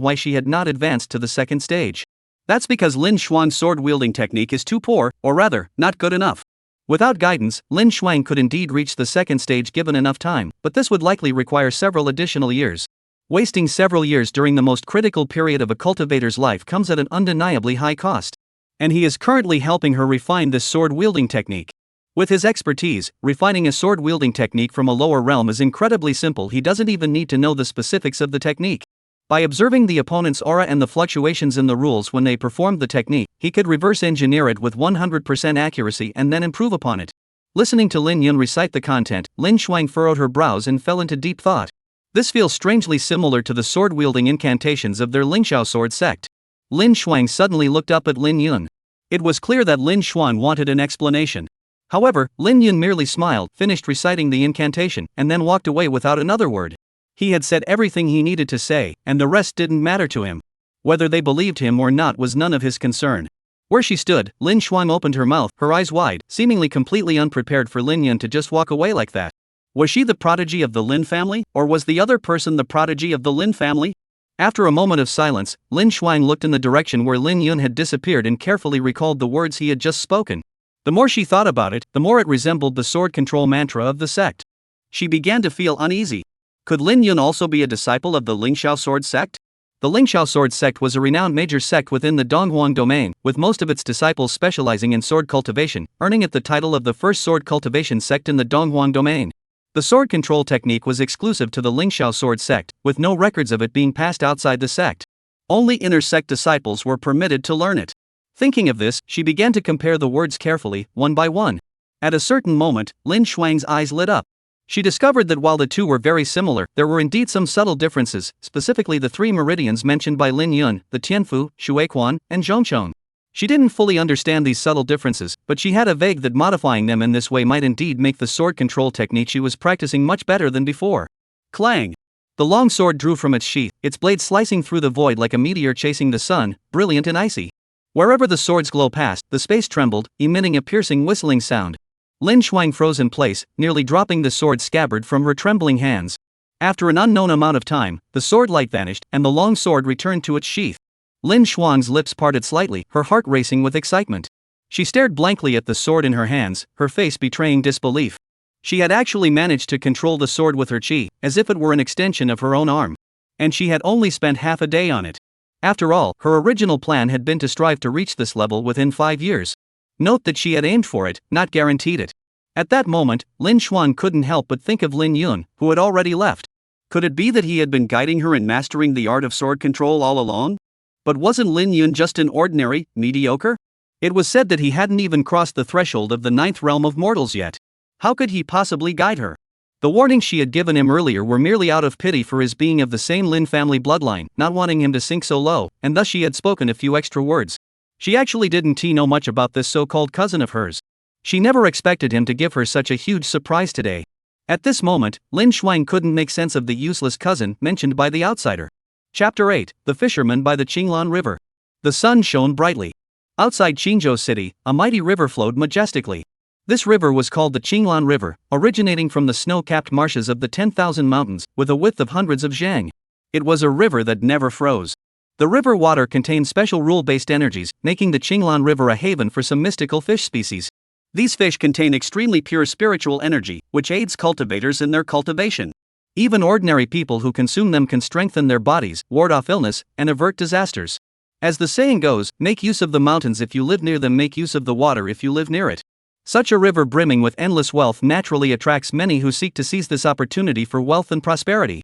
why she had not advanced to the second stage. That's because Lin Xuang's sword-wielding technique is too poor, or rather, not good enough. Without guidance, Lin Xuang could indeed reach the second stage given enough time, but this would likely require several additional years. Wasting several years during the most critical period of a cultivator's life comes at an undeniably high cost. And he is currently helping her refine this sword-wielding technique. With his expertise, refining a sword-wielding technique from a lower realm is incredibly simple. He doesn't even need to know the specifics of the technique. By observing the opponent's aura and the fluctuations in the rules when they performed the technique, he could reverse engineer it with 100% accuracy and then improve upon it. Listening to Lin Yun recite the content, Lin Xuang furrowed her brows and fell into deep thought. This feels strangely similar to the sword-wielding incantations of their Lingxiao sword sect. Lin Xuang suddenly looked up at Lin Yun. It was clear that Lin Xuan wanted an explanation. However, Lin Yun merely smiled, finished reciting the incantation, and then walked away without another word. He had said everything he needed to say, and the rest didn't matter to him. Whether they believed him or not was none of his concern. Where she stood, Lin Xuang opened her mouth, her eyes wide, seemingly completely unprepared for Lin Yun to just walk away like that. Was she the prodigy of the Lin family, or was the other person the prodigy of the Lin family? After a moment of silence, Lin Xuang looked in the direction where Lin Yun had disappeared and carefully recalled the words he had just spoken. The more she thought about it, the more it resembled the sword control mantra of the sect. She began to feel uneasy. Could Lin Yun also be a disciple of the Lingxiao sword sect? The Lingxiao sword sect was a renowned major sect within the Donghuang domain, with most of its disciples specializing in sword cultivation, earning it the title of the first sword cultivation sect in the Donghuang domain. The sword control technique was exclusive to the Lingxiao sword sect, with no records of it being passed outside the sect. Only inner sect disciples were permitted to learn it. Thinking of this, she began to compare the words carefully, one by one. At a certain moment, Lin Xuang's eyes lit up. She discovered that while the two were very similar, there were indeed some subtle differences, specifically the three meridians mentioned by Lin Yun, the Tianfu, Shuiquan, and Zhongchong. She didn't fully understand these subtle differences, but she had a vague that modifying them in this way might indeed make the sword control technique she was practicing much better than before. Clang! The long sword drew from its sheath, its blade slicing through the void like a meteor chasing the sun, brilliant and icy. Wherever the sword's glow passed, the space trembled, emitting a piercing whistling sound. Lin Xuang froze in place, nearly dropping the sword scabbard from her trembling hands. After an unknown amount of time, the sword light vanished, and the long sword returned to its sheath. Lin Xuang's lips parted slightly, her heart racing with excitement. She stared blankly at the sword in her hands, her face betraying disbelief. She had actually managed to control the sword with her chi, as if it were an extension of her own arm. And she had only spent half a day on it. After all, her original plan had been to strive to reach this level within 5 years. Note that she had aimed for it, not guaranteed it. At that moment, Lin Xuan couldn't help but think of Lin Yun, who had already left. Could it be that he had been guiding her in mastering the art of sword control all along? But wasn't Lin Yun just an ordinary, mediocre? It was said that he hadn't even crossed the threshold of the 9th realm of mortals yet. How could he possibly guide her? The warnings she had given him earlier were merely out of pity for his being of the same Lin family bloodline, not wanting him to sink so low, and thus she had spoken a few extra words. She actually didn't know much about this so-called cousin of hers. She never expected him to give her such a huge surprise today. At this moment, Lin Xuang couldn't make sense of the useless cousin mentioned by the outsider. Chapter 8, The Fisherman by the Qinglan River. The sun shone brightly. Outside Qingzhou City, a mighty river flowed majestically. This river was called the Qinglan River, originating from the snow-capped marshes of the 10,000 mountains, with a width of hundreds of zhang. It was a river that never froze. The river water contained special rule-based energies, making the Qinglan River a haven for some mystical fish species. These fish contain extremely pure spiritual energy, which aids cultivators in their cultivation. Even ordinary people who consume them can strengthen their bodies, ward off illness, and avert disasters. As the saying goes, make use of the mountains if you live near them, make use of the water if you live near it. Such a river brimming with endless wealth naturally attracts many who seek to seize this opportunity for wealth and prosperity.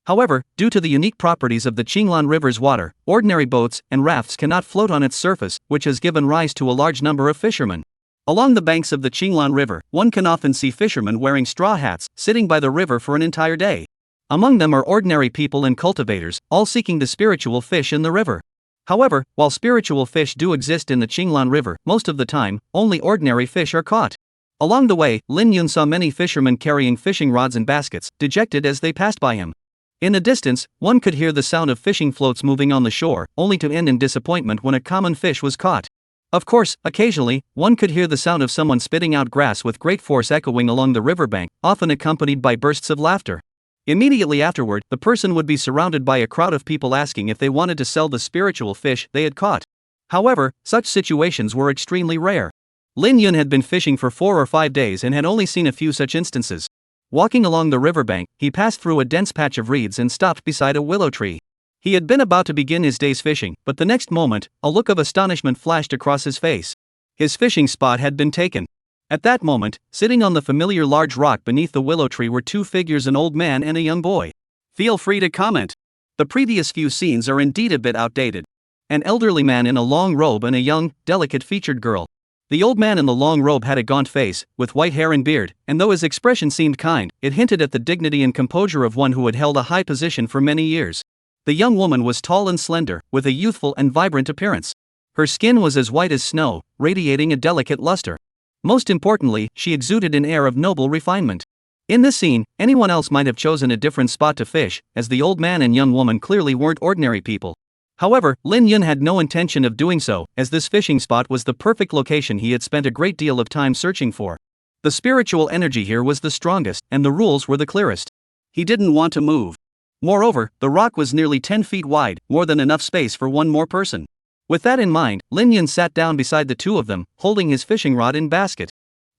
However, due to the unique properties of the Qinglan River's water, ordinary boats and rafts cannot float on its surface, which has given rise to a large number of fishermen. Along the banks of the Qinglan River, one can often see fishermen wearing straw hats, sitting by the river for an entire day. Among them are ordinary people and cultivators, all seeking the spiritual fish in the river. However, while spiritual fish do exist in the Qinglan River, most of the time, only ordinary fish are caught. Along the way, Lin Yun saw many fishermen carrying fishing rods and baskets, dejected as they passed by him. In the distance, one could hear the sound of fishing floats moving on the shore, only to end in disappointment when a common fish was caught. Of course, occasionally, one could hear the sound of someone spitting out grass with great force echoing along the riverbank, often accompanied by bursts of laughter. Immediately afterward, the person would be surrounded by a crowd of people asking if they wanted to sell the spiritual fish they had caught. However, such situations were extremely rare. Lin Yun had been fishing for 4 or 5 days and had only seen a few such instances. Walking along the riverbank, he passed through a dense patch of reeds and stopped beside a willow tree. He had been about to begin his day's fishing, but the next moment, a look of astonishment flashed across his face. His fishing spot had been taken. At that moment, sitting on the familiar large rock beneath the willow tree were 2 figures, an old man and a young boy. Feel free to comment. The previous few scenes are indeed a bit outdated. An elderly man in a long robe and a young, delicate-featured girl. The old man in the long robe had a gaunt face, with white hair and beard, and though his expression seemed kind, it hinted at the dignity and composure of one who had held a high position for many years. The young woman was tall and slender, with a youthful and vibrant appearance. Her skin was as white as snow, radiating a delicate luster. Most importantly, she exuded an air of noble refinement. In this scene, anyone else might have chosen a different spot to fish, as the old man and young woman clearly weren't ordinary people. However, Lin Yun had no intention of doing so, as this fishing spot was the perfect location he had spent a great deal of time searching for. The spiritual energy here was the strongest, and the rules were the clearest. He didn't want to move. Moreover, the rock was nearly 10 feet wide, more than enough space for one more person. With that in mind, Lin Yun sat down beside the 2 of them, holding his fishing rod and basket.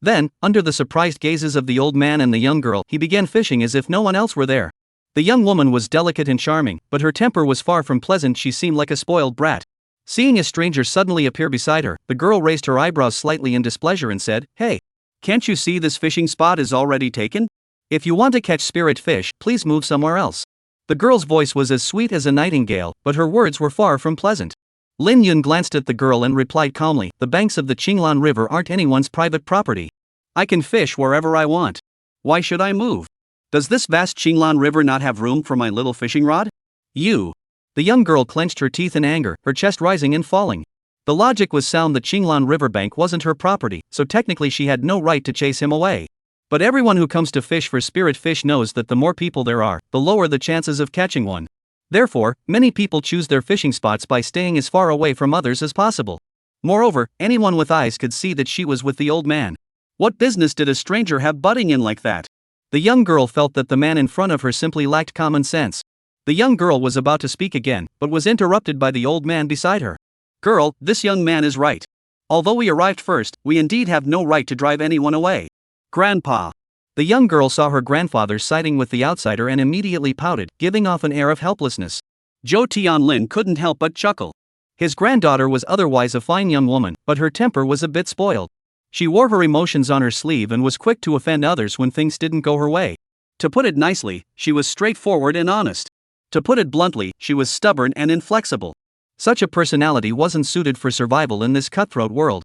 Then, under the surprised gazes of the old man and the young girl, he began fishing as if no one else were there. The young woman was delicate and charming, but her temper was far from pleasant. She seemed like a spoiled brat. Seeing a stranger suddenly appear beside her, the girl raised her eyebrows slightly in displeasure and said, "Hey, can't you see this fishing spot is already taken? If you want to catch spirit fish, please move somewhere else." The girl's voice was as sweet as a nightingale, but her words were far from pleasant. Lin Yun glanced at the girl and replied calmly, "The banks of the Qinglan River aren't anyone's private property. I can fish wherever I want. Why should I move? Does this vast Qinglan River not have room for my little fishing rod? You." The young girl clenched her teeth in anger, her chest rising and falling. The logic was sound. The Qinglan riverbank wasn't her property, so technically she had no right to chase him away. But everyone who comes to fish for spirit fish knows that the more people there are, the lower the chances of catching one. Therefore, many people choose their fishing spots by staying as far away from others as possible. Moreover, anyone with eyes could see that she was with the old man. What business did a stranger have butting in like that? The young girl felt that the man in front of her simply lacked common sense. The young girl was about to speak again, but was interrupted by the old man beside her. "Girl, this young man is right. Although we arrived first, we indeed have no right to drive anyone away. Grandpa." The young girl saw her grandfather siding with the outsider and immediately pouted, giving off an air of helplessness. Zhou Tianlin couldn't help but chuckle. His granddaughter was otherwise a fine young woman, but her temper was a bit spoiled. She wore her emotions on her sleeve and was quick to offend others when things didn't go her way. To put it nicely, she was straightforward and honest. To put it bluntly, she was stubborn and inflexible. Such a personality wasn't suited for survival in this cutthroat world.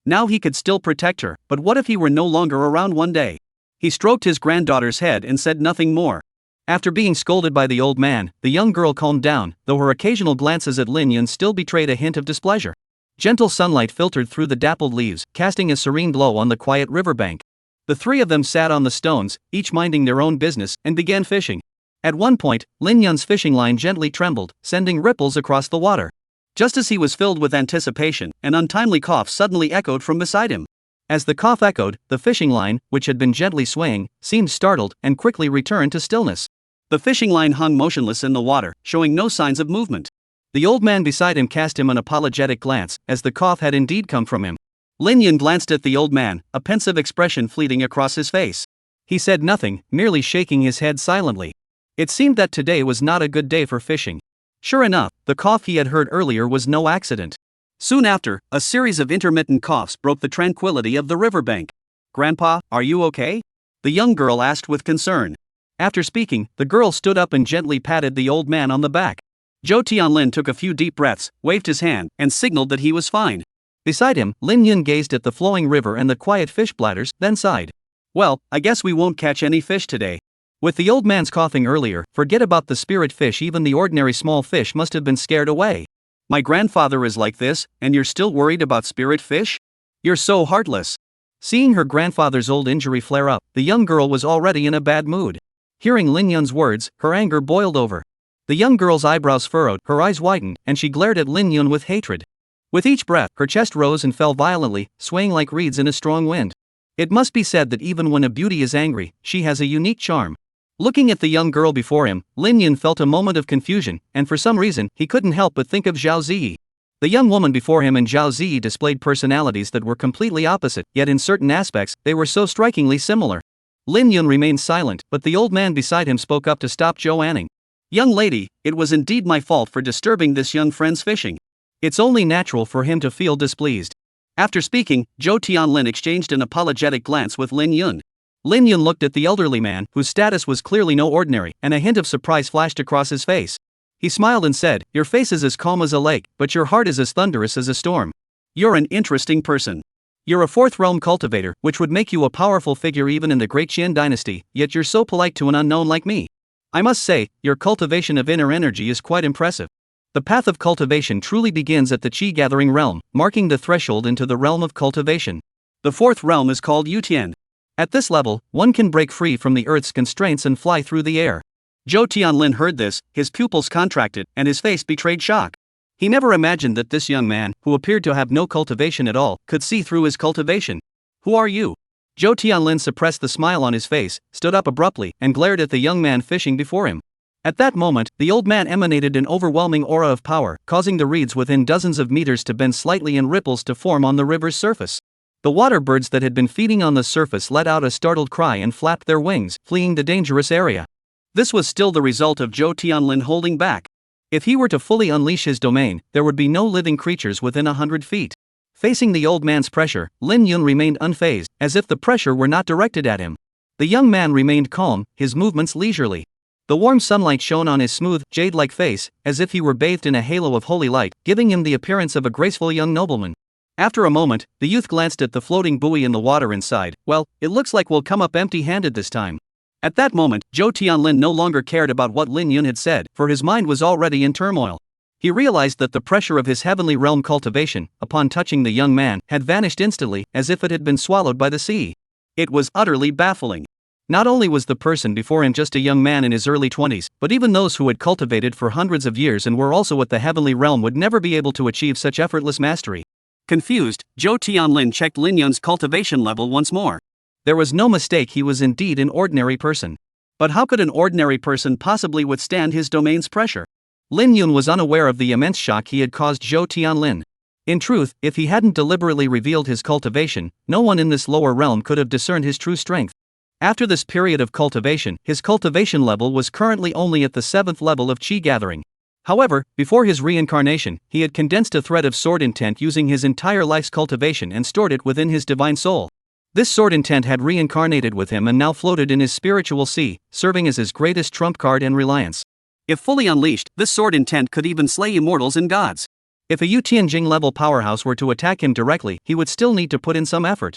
Now he could still protect her, but what if he were no longer around one day? He stroked his granddaughter's head and said nothing more. After being scolded by the old man, the young girl calmed down, though her occasional glances at Lin Yun still betrayed a hint of displeasure. Gentle sunlight filtered through the dappled leaves, casting a serene glow on the quiet riverbank. The 3 of them sat on the stones, each minding their own business, and began fishing. At one point, Lin Yun's fishing line gently trembled, sending ripples across the water. Just as he was filled with anticipation, an untimely cough suddenly echoed from beside him. As the cough echoed, the fishing line, which had been gently swaying, seemed startled and quickly returned to stillness. The fishing line hung motionless in the water, showing no signs of movement. The old man beside him cast him an apologetic glance, as the cough had indeed come from him. Lin Yun glanced at the old man, a pensive expression fleeting across his face. He said nothing, merely shaking his head silently. It seemed that today was not a good day for fishing. Sure enough, the cough he had heard earlier was no accident. Soon after, a series of intermittent coughs broke the tranquility of the riverbank. "Grandpa, are you okay?" the young girl asked with concern. After speaking, the girl stood up and gently patted the old man on the back. Zhou Tianlin took a few deep breaths, waved his hand, and signaled that he was fine. Beside him, Lin Yun gazed at the flowing river and the quiet fish bladders, then sighed. Well, I guess we won't catch any fish today. With the old man's coughing earlier, forget about the spirit fish, even the ordinary small fish must have been scared away. My grandfather is like this, and you're still worried about spirit fish? You're so heartless. Seeing her grandfather's old injury flare up, the young girl was already in a bad mood. Hearing Lin Yun's words, her anger boiled over. The young girl's eyebrows furrowed, her eyes widened, and she glared at Lin Yun with hatred. With each breath, her chest rose and fell violently, swaying like reeds in a strong wind. It must be said that even when a beauty is angry, she has a unique charm. Looking at the young girl before him, Lin Yun felt a moment of confusion, and for some reason, he couldn't help but think of Zhao Ziyi. The young woman before him and Zhao Ziyi displayed personalities that were completely opposite, yet in certain aspects, they were so strikingly similar. Lin Yun remained silent, but the old man beside him spoke up to stop Zhou Anning. Young lady, it was indeed my fault for disturbing this young friend's fishing. It's only natural for him to feel displeased. After speaking, Zhou Tianlin exchanged an apologetic glance with Lin Yun. Lin Yun looked at the elderly man, whose status was clearly no ordinary, and a hint of surprise flashed across his face. He smiled and said, "Your face is as calm as a lake, but your heart is as thunderous as a storm. You're an interesting person. You're a fourth realm cultivator, which would make you a powerful figure even in the Great Qian dynasty, yet you're so polite to an unknown like me. I must say, your cultivation of inner energy is quite impressive. The path of cultivation truly begins at the Qi gathering realm, marking the threshold into the realm of cultivation. The fourth realm is called Yutian. At this level, one can break free from the earth's constraints and fly through the air." Zhou Tianlin heard this, his pupils contracted, and his face betrayed shock. He never imagined that this young man, who appeared to have no cultivation at all, could see through his cultivation. "Who are you?" Zhou Tianlin suppressed the smile on his face, stood up abruptly, and glared at the young man fishing before him. At that moment, the old man emanated an overwhelming aura of power, causing the reeds within dozens of meters to bend slightly and ripples to form on the river's surface. The water birds that had been feeding on the surface let out a startled cry and flapped their wings, fleeing the dangerous area. This was still the result of Zhou Tianlin holding back. If he were to fully unleash his domain, there would be no living creatures within 100 feet. Facing the old man's pressure, Lin Yun remained unfazed, as if the pressure were not directed at him. The young man remained calm, his movements leisurely. The warm sunlight shone on his smooth, jade-like face, as if he were bathed in a halo of holy light, giving him the appearance of a graceful young nobleman. After a moment, the youth glanced at the floating buoy in the water and sighed, "Well, it looks like we'll come up empty-handed this time." At that moment, Zhou Tianlin no longer cared about what Lin Yun had said, for his mind was already in turmoil. He realized that the pressure of his heavenly realm cultivation, upon touching the young man, had vanished instantly, as if it had been swallowed by the sea. It was utterly baffling. Not only was the person before him just a young man in his early 20s, but even those who had cultivated for hundreds of years and were also at the heavenly realm would never be able to achieve such effortless mastery. Confused, Zhou Tianlin checked Lin Yun's cultivation level once more. There was no mistake, he was indeed an ordinary person. But how could an ordinary person possibly withstand his domain's pressure? Lin Yun was unaware of the immense shock he had caused Zhou Tianlin. In truth, if he hadn't deliberately revealed his cultivation, no one in this lower realm could have discerned his true strength. After this period of cultivation, his cultivation level was currently only at the 7th level of Qi gathering. However, before his reincarnation, he had condensed a thread of sword intent using his entire life's cultivation and stored it within his divine soul. This sword intent had reincarnated with him and now floated in his spiritual sea, serving as his greatest trump card and reliance. If fully unleashed, this sword intent could even slay immortals and gods. If a Yutianjing level powerhouse were to attack him directly, he would still need to put in some effort.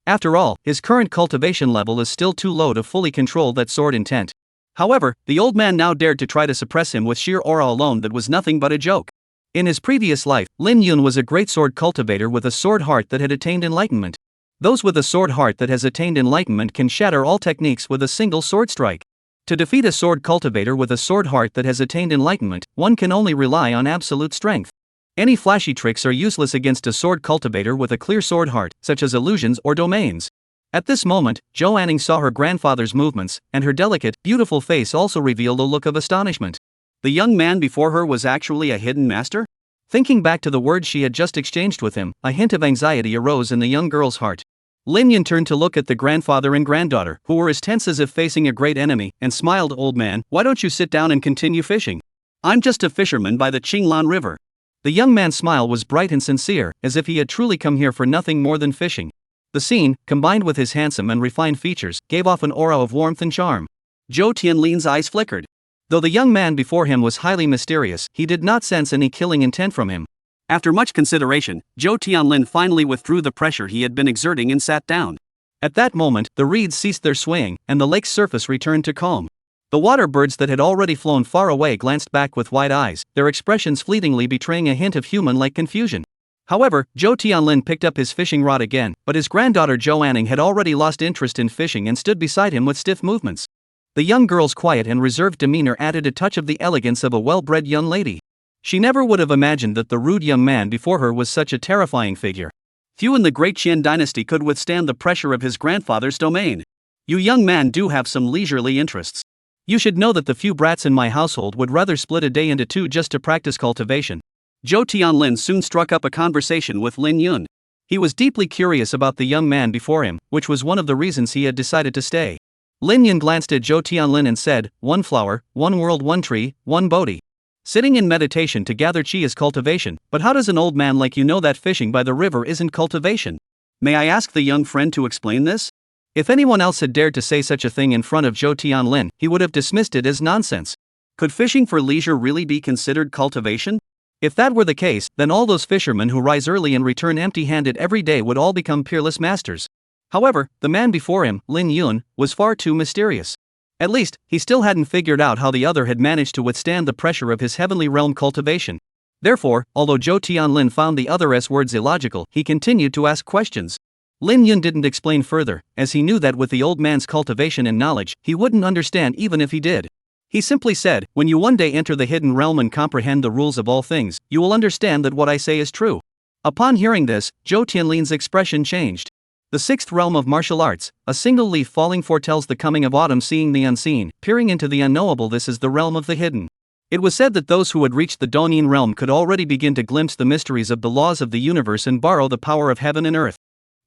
After all, his current cultivation level is still too low to fully control that sword intent. However, the old man now dared to try to suppress him with sheer aura alone that was nothing but a joke. In his previous life, Lin Yun was a great sword cultivator with a sword heart that had attained enlightenment. Those with a sword heart that has attained enlightenment can shatter all techniques with a single sword strike. To defeat a sword cultivator with a sword heart that has attained enlightenment, one can only rely on absolute strength. Any flashy tricks are useless against a sword cultivator with a clear sword heart, such as illusions or domains. At this moment, Zhou Anning saw her grandfather's movements, and her delicate, beautiful face also revealed a look of astonishment. The young man before her was actually a hidden master? Thinking back to the words she had just exchanged with him, a hint of anxiety arose in the young girl's heart. Lin Yun turned to look at the grandfather and granddaughter, who were as tense as if facing a great enemy, and smiled. "Old man, why don't you sit down and continue fishing? I'm just a fisherman by the Qinglan River." The young man's smile was bright and sincere, as if he had truly come here for nothing more than fishing. The scene, combined with his handsome and refined features, gave off an aura of warmth and charm. Zhou Tianlin's eyes flickered. Though the young man before him was highly mysterious, he did not sense any killing intent from him. After much consideration, Zhou Tianlin finally withdrew the pressure he had been exerting and sat down. At that moment, the reeds ceased their swaying, and the lake's surface returned to calm. The water birds that had already flown far away glanced back with wide eyes, their expressions fleetingly betraying a hint of human-like confusion. However, Zhou Tianlin picked up his fishing rod again, but his granddaughter Zhou Anning had already lost interest in fishing and stood beside him with stiff movements. The young girl's quiet and reserved demeanor added a touch of the elegance of a well-bred young lady. She never would have imagined that the rude young man before her was such a terrifying figure. Few in the great Qian dynasty could withstand the pressure of his grandfather's domain. You young man do have some leisurely interests. You should know that the few brats in my household would rather split a day into two just to practice cultivation. Zhou Tianlin soon struck up a conversation with Lin Yun. He was deeply curious about the young man before him, which was one of the reasons he had decided to stay. Lin Yun glanced at Zhou Tianlin and said, "One flower, one world, one tree, one Bodhi. Sitting in meditation to gather qi is cultivation, but how does an old man like you know that fishing by the river isn't cultivation? May I ask the young friend to explain this?" If anyone else had dared to say such a thing in front of Zhou Tianlin, he would have dismissed it as nonsense. Could fishing for leisure really be considered cultivation? If that were the case, then all those fishermen who rise early and return empty-handed every day would all become peerless masters. However, the man before him, Lin Yun, was far too mysterious. At least, he still hadn't figured out how the other had managed to withstand the pressure of his heavenly realm cultivation. Therefore, although Zhou Tianlin found the other's words illogical, he continued to ask questions. Lin Yun didn't explain further, as he knew that with the old man's cultivation and knowledge, he wouldn't understand even if he did. He simply said, "When you one day enter the hidden realm and comprehend the rules of all things, you will understand that what I say is true." Upon hearing this, Zhou Tianlin's expression changed. The sixth realm of martial arts, a single leaf falling foretells the coming of autumn, seeing the unseen, peering into the unknowable. This is the realm of the hidden. It was said that those who had reached the Dongyin realm could already begin to glimpse the mysteries of the laws of the universe and borrow the power of heaven and earth.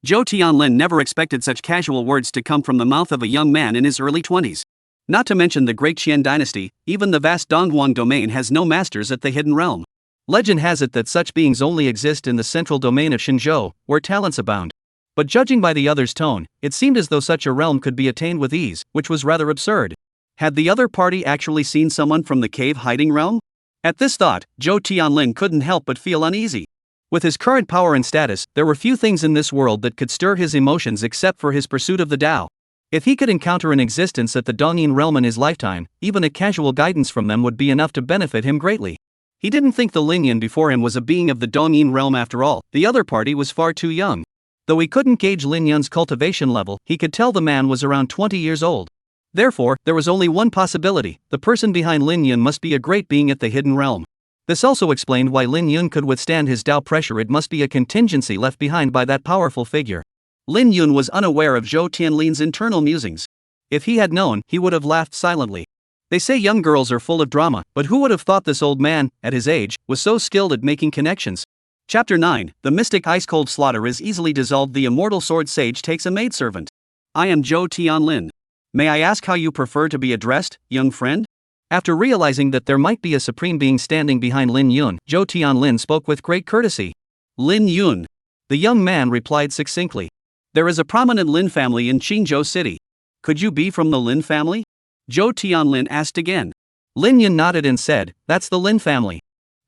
Zhou Tianlin never expected such casual words to come from the mouth of a young man in his early 20s. Not to mention the great Qian dynasty, even the vast Donghuang domain has no masters at the hidden realm. Legend has it that such beings only exist in the central domain of Xinzhou, where talents abound. But judging by the other's tone, it seemed as though such a realm could be attained with ease, which was rather absurd. Had the other party actually seen someone from the cave hiding realm? At this thought, Zhou Tianlin couldn't help but feel uneasy. With his current power and status, there were few things in this world that could stir his emotions except for his pursuit of the Tao. If he could encounter an existence at the Dongyin realm in his lifetime, even a casual guidance from them would be enough to benefit him greatly. He didn't think the Lin Yun before him was a being of the Dongyin realm after all. The other party was far too young. Though he couldn't gauge Lin Yun's cultivation level, he could tell the man was around 20 years old. Therefore, there was only one possibility: the person behind Lin Yun must be a great being at the hidden realm. This also explained why Lin Yun could withstand his Tao pressure. It must be a contingency left behind by that powerful figure. Lin Yun was unaware of Zhou Tianlin's internal musings. If he had known, he would have laughed silently. They say young girls are full of drama, but who would have thought this old man, at his age, was so skilled at making connections? Chapter 9, The Mystic Ice-Cold Slaughter is easily dissolved. The immortal sword sage takes a maidservant. I am Zhou Tianlin. May I ask how you prefer to be addressed, young friend? After realizing that there might be a supreme being standing behind Lin Yun, Zhou Tianlin spoke with great courtesy. Lin Yun. The young man replied succinctly. There is a prominent Lin family in Qingzhou City. Could you be from the Lin family? Zhou Tianlin asked again. Lin Yun nodded and said, That's the Lin family.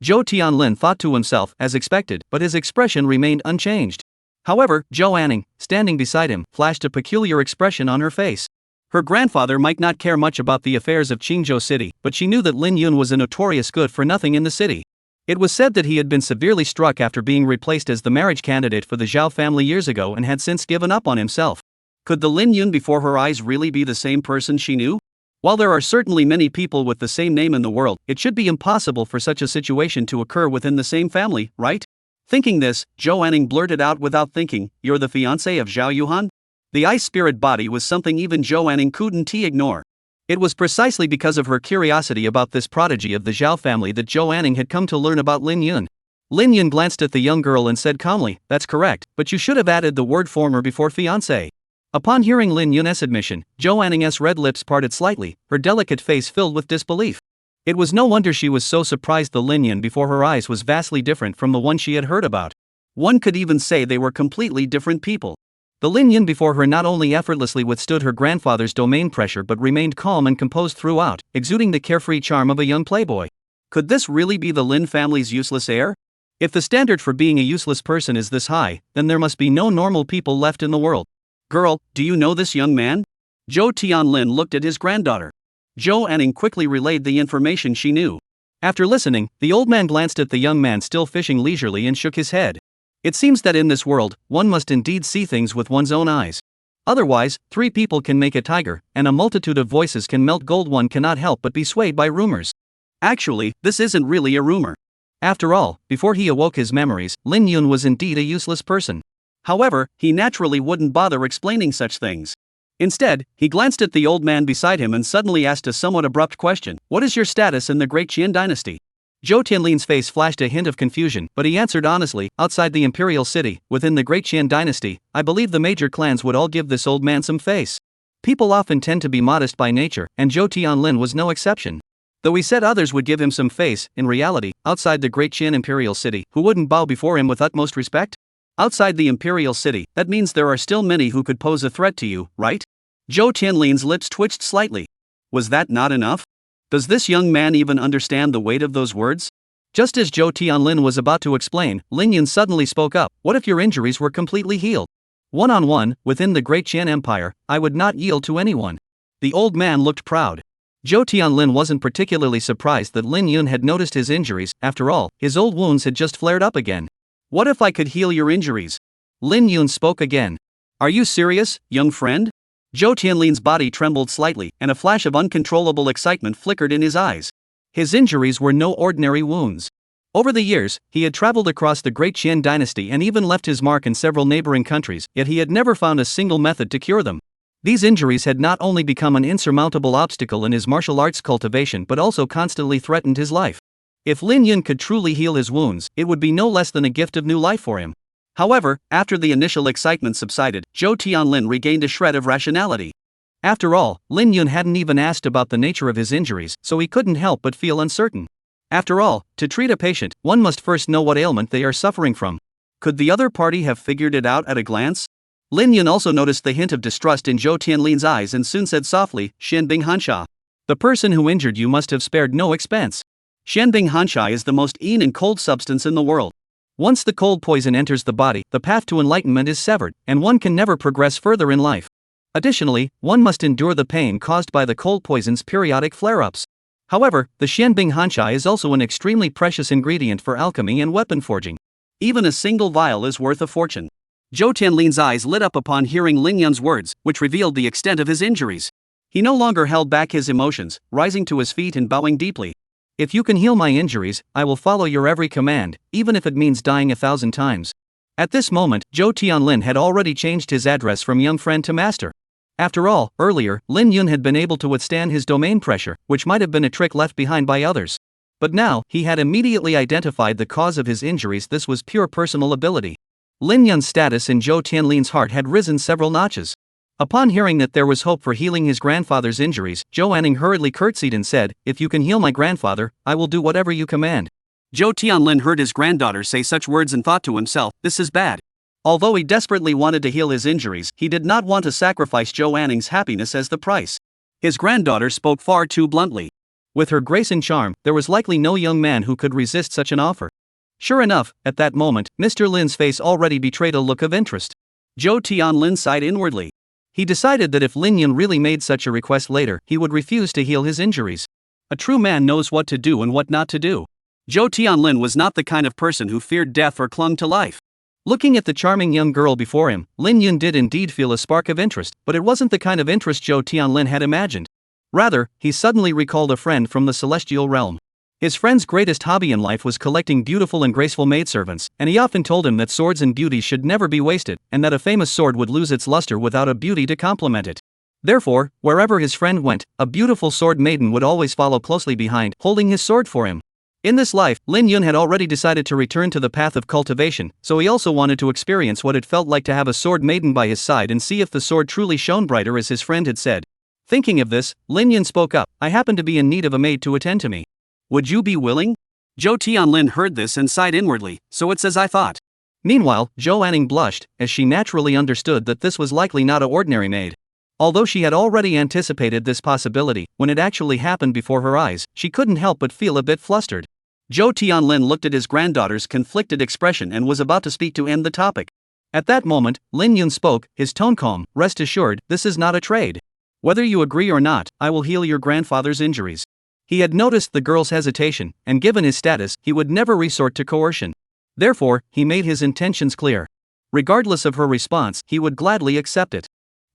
Zhou Tianlin thought to himself, as expected, but his expression remained unchanged. However, Zhou Anning, standing beside him, flashed a peculiar expression on her face. Her grandfather might not care much about the affairs of Qingzhou City, but she knew that Lin Yun was a notorious good-for-nothing in the city. It was said that he had been severely struck after being replaced as the marriage candidate for the Zhao family years ago and had since given up on himself. Could the Lin Yun before her eyes really be the same person she knew? While there are certainly many people with the same name in the world, it should be impossible for such a situation to occur within the same family, right? Thinking this, Zhou Anning blurted out without thinking, You're the fiancé of Zhao Yuhan? The ice spirit body was something even Zhou Anning couldn't ignore. It was precisely because of her curiosity about this prodigy of the Zhao family that Zhou Anning had come to learn about Lin Yun. Lin Yun glanced at the young girl and said calmly, That's correct, but you should have added the word former before fiancé. Upon hearing Lin Yun's admission, Zhou Anning's red lips parted slightly, her delicate face filled with disbelief. It was no wonder she was so surprised. The Lin Yun before her eyes was vastly different from the one she had heard about. One could even say they were completely different people. The Lin Yun before her not only effortlessly withstood her grandfather's domain pressure but remained calm and composed throughout, exuding the carefree charm of a young playboy. Could this really be the Lin family's useless heir? If the standard for being a useless person is this high, then there must be no normal people left in the world. Girl, do you know this young man? Zhou Tianlin looked at his granddaughter. Zhou Anning quickly relayed the information she knew. After listening, the old man glanced at the young man still fishing leisurely and shook his head. It seems that in this world, one must indeed see things with one's own eyes. Otherwise, 3 people can make a tiger, and a multitude of voices can melt gold. One cannot help but be swayed by rumors. Actually, this isn't really a rumor. After all, before he awoke his memories, Lin Yun was indeed a useless person. However, he naturally wouldn't bother explaining such things. Instead, he glanced at the old man beside him and suddenly asked a somewhat abrupt question. What is your status in the Great Qian dynasty? Zhou Tianlin's face flashed a hint of confusion, but he answered honestly, outside the imperial city, within the Great Qian dynasty, I believe the major clans would all give this old man some face. People often tend to be modest by nature, and Zhou Tianlin was no exception. Though he said others would give him some face, in reality, outside the Great Qian imperial city, who wouldn't bow before him with utmost respect? Outside the imperial city, that means there are still many who could pose a threat to you, right? Zhou Tianlin's lips twitched slightly. Was that not enough? Does this young man even understand the weight of those words? Just as Zhou Tianlin was about to explain, Lin Yun suddenly spoke up. What if your injuries were completely healed? One-on-one, within the Great Qian Empire, I would not yield to anyone. The old man looked proud. Zhou Tianlin wasn't particularly surprised that Lin Yun had noticed his injuries. After all, his old wounds had just flared up again. What if I could heal your injuries? Lin Yun spoke again. Are you serious, young friend? Zhou Tianlin's body trembled slightly, and a flash of uncontrollable excitement flickered in his eyes. His injuries were no ordinary wounds. Over the years, he had traveled across the Great Qian dynasty and even left his mark in several neighboring countries, yet he had never found a single method to cure them. These injuries had not only become an insurmountable obstacle in his martial arts cultivation but also constantly threatened his life. If Lin Yun could truly heal his wounds, it would be no less than a gift of new life for him. However, after the initial excitement subsided, Zhou Tianlin regained a shred of rationality. After all, Lin Yun hadn't even asked about the nature of his injuries, so he couldn't help but feel uncertain. After all, to treat a patient, one must first know what ailment they are suffering from. Could the other party have figured it out at a glance? Lin Yun also noticed the hint of distrust in Zhou Tianlin's eyes and soon said softly, Xianbing Hansha. The person who injured you must have spared no expense. Xianbing Hansha is the most and cold substance in the world. Once the cold poison enters the body, the path to enlightenment is severed, and one can never progress further in life. Additionally, one must endure the pain caused by the cold poison's periodic flare-ups. However, the Xianbing Hansha is also an extremely precious ingredient for alchemy and weapon forging. Even a single vial is worth a fortune. Zhou Tianlin's eyes lit up upon hearing Lin Yun's words, which revealed the extent of his injuries. He no longer held back his emotions, rising to his feet and bowing deeply. If you can heal my injuries, I will follow your every command, even if it means dying 1,000 times. At this moment, Zhou Tianlin had already changed his address from young friend to master. After all, earlier, Lin Yun had been able to withstand his domain pressure, which might have been a trick left behind by others. But now, he had immediately identified the cause of his injuries. This was pure personal ability. Lin Yun's status in Zhou Tianlin's heart had risen several notches. Upon hearing that there was hope for healing his grandfather's injuries, Zhou Anning hurriedly curtsied and said, If you can heal my grandfather, I will do whatever you command. Zhou Tianlin heard his granddaughter say such words and thought to himself, this is bad. Although he desperately wanted to heal his injuries, he did not want to sacrifice Zhou Anning's happiness as the price. His granddaughter spoke far too bluntly. With her grace and charm, there was likely no young man who could resist such an offer. Sure enough, at that moment, Mr. Lin's face already betrayed a look of interest. Zhou Tianlin sighed inwardly. He decided that if Lin Yun really made such a request later, he would refuse to heal his injuries. A true man knows what to do and what not to do. Zhou Tianlin was not the kind of person who feared death or clung to life. Looking at the charming young girl before him, Lin Yun did indeed feel a spark of interest, but it wasn't the kind of interest Zhou Tianlin had imagined. Rather, he suddenly recalled a friend from the celestial realm. His friend's greatest hobby in life was collecting beautiful and graceful maidservants, and he often told him that swords and beauty should never be wasted, and that a famous sword would lose its luster without a beauty to complement it. Therefore, wherever his friend went, a beautiful sword maiden would always follow closely behind, holding his sword for him. In this life, Lin Yun had already decided to return to the path of cultivation, so he also wanted to experience what it felt like to have a sword maiden by his side and see if the sword truly shone brighter as his friend had said. Thinking of this, Lin Yun spoke up, I happen to be in need of a maid to attend to me. Would you be willing? Zhou Tianlin heard this and sighed inwardly, so it's as I thought. Meanwhile, Joanning blushed, as she naturally understood that this was likely not an ordinary maid. Although she had already anticipated this possibility, when it actually happened before her eyes, she couldn't help but feel a bit flustered. Zhou Tianlin looked at his granddaughter's conflicted expression and was about to speak to end the topic. At that moment, Lin Yun spoke, his tone calm. "Rest assured, this is not a trade. Whether you agree or not, I will heal your grandfather's injuries." He had noticed the girl's hesitation, and given his status, he would never resort to coercion. Therefore, he made his intentions clear. Regardless of her response, he would gladly accept it.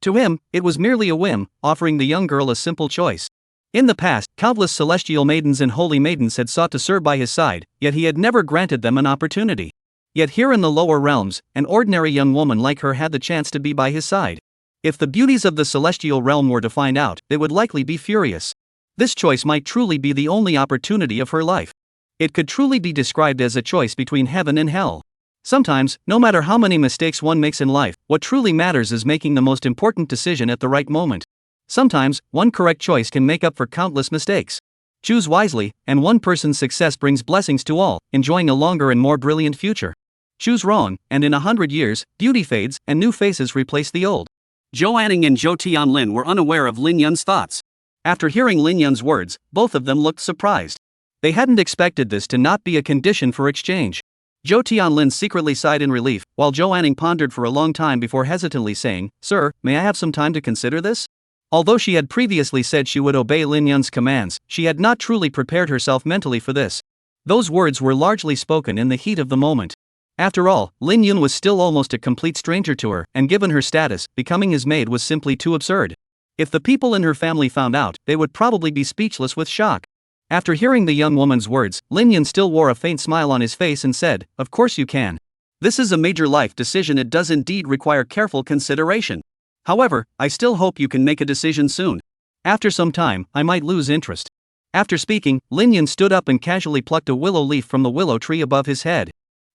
To him, it was merely a whim, offering the young girl a simple choice. In the past, countless celestial maidens and holy maidens had sought to serve by his side, yet he had never granted them an opportunity. Yet here in the lower realms, an ordinary young woman like her had the chance to be by his side. If the beauties of the celestial realm were to find out, they would likely be furious. This choice might truly be the only opportunity of her life. It could truly be described as a choice between heaven and hell. Sometimes, no matter how many mistakes one makes in life, what truly matters is making the most important decision at the right moment. Sometimes, one correct choice can make up for countless mistakes. Choose wisely, and one person's success brings blessings to all, enjoying a longer and more brilliant future. Choose wrong, and in 100 years, beauty fades, and new faces replace the old. Joanning and Zhou Tianlin were unaware of Lin Yun's thoughts. After hearing Lin Yun's words, both of them looked surprised. They hadn't expected this to not be a condition for exchange. Zhou Tianlin secretly sighed in relief, while Joanning pondered for a long time before hesitantly saying, "Sir, may I have some time to consider this?" Although she had previously said she would obey Lin Yun's commands, she had not truly prepared herself mentally for this. Those words were largely spoken in the heat of the moment. After all, Lin Yun was still almost a complete stranger to her, and given her status, becoming his maid was simply too absurd. If the people in her family found out, they would probably be speechless with shock. After hearing the young woman's words, Lin Yun still wore a faint smile on his face and said, "Of course you can. This is a major life decision. It does indeed require careful consideration. However, I still hope you can make a decision soon. After some time, I might lose interest." After speaking, Lin Yun stood up and casually plucked a willow leaf from the willow tree above his head.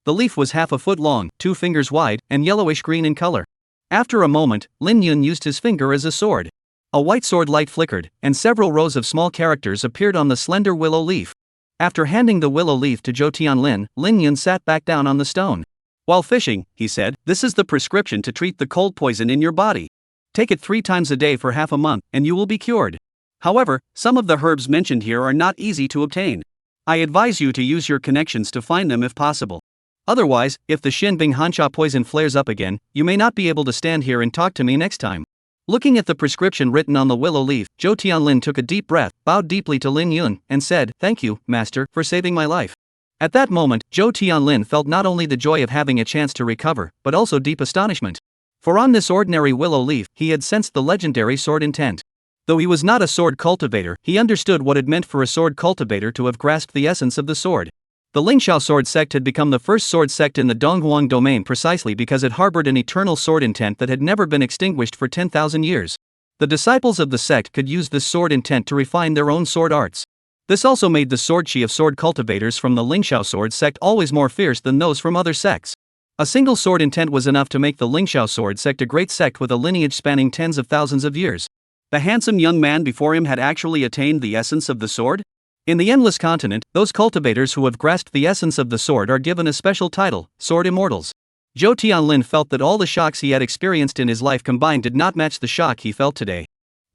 The leaf was half a foot long, 2 fingers wide, and yellowish-green in color. After a moment, Lin Yun used his finger as a sword. A white sword light flickered, and several rows of small characters appeared on the slender willow leaf. After handing the willow leaf to Zhou Tianlin, Lin Yun sat back down on the stone. "While fishing," he said, "this is the prescription to treat the cold poison in your body. Take it 3 times a day for half a month, and you will be cured. However, some of the herbs mentioned here are not easy to obtain. I advise you to use your connections to find them if possible. Otherwise, if the Shinbing Hansha poison flares up again, you may not be able to stand here and talk to me next time." Looking at the prescription written on the willow leaf, Zhou Tianlin took a deep breath, bowed deeply to Lin Yun, and said, "Thank you, master, for saving my life." At that moment, Zhou Tianlin felt not only the joy of having a chance to recover, but also deep astonishment. For on this ordinary willow leaf, he had sensed the legendary sword intent. Though he was not a sword cultivator, he understood what it meant for a sword cultivator to have grasped the essence of the sword. The Lingxiao sword sect had become the first sword sect in the Donghuang domain precisely because it harbored an eternal sword intent that had never been extinguished for 10,000 years. The disciples of the sect could use this sword intent to refine their own sword arts. This also made the sword chi of sword cultivators from the Lingxiao sword sect always more fierce than those from other sects. A single sword intent was enough to make the Lingxiao sword sect a great sect with a lineage spanning tens of thousands of years. The handsome young man before him had actually attained the essence of the sword? In the Endless Continent, those cultivators who have grasped the essence of the sword are given a special title, Sword Immortals. Zhou Tianlin felt that all the shocks he had experienced in his life combined did not match the shock he felt today.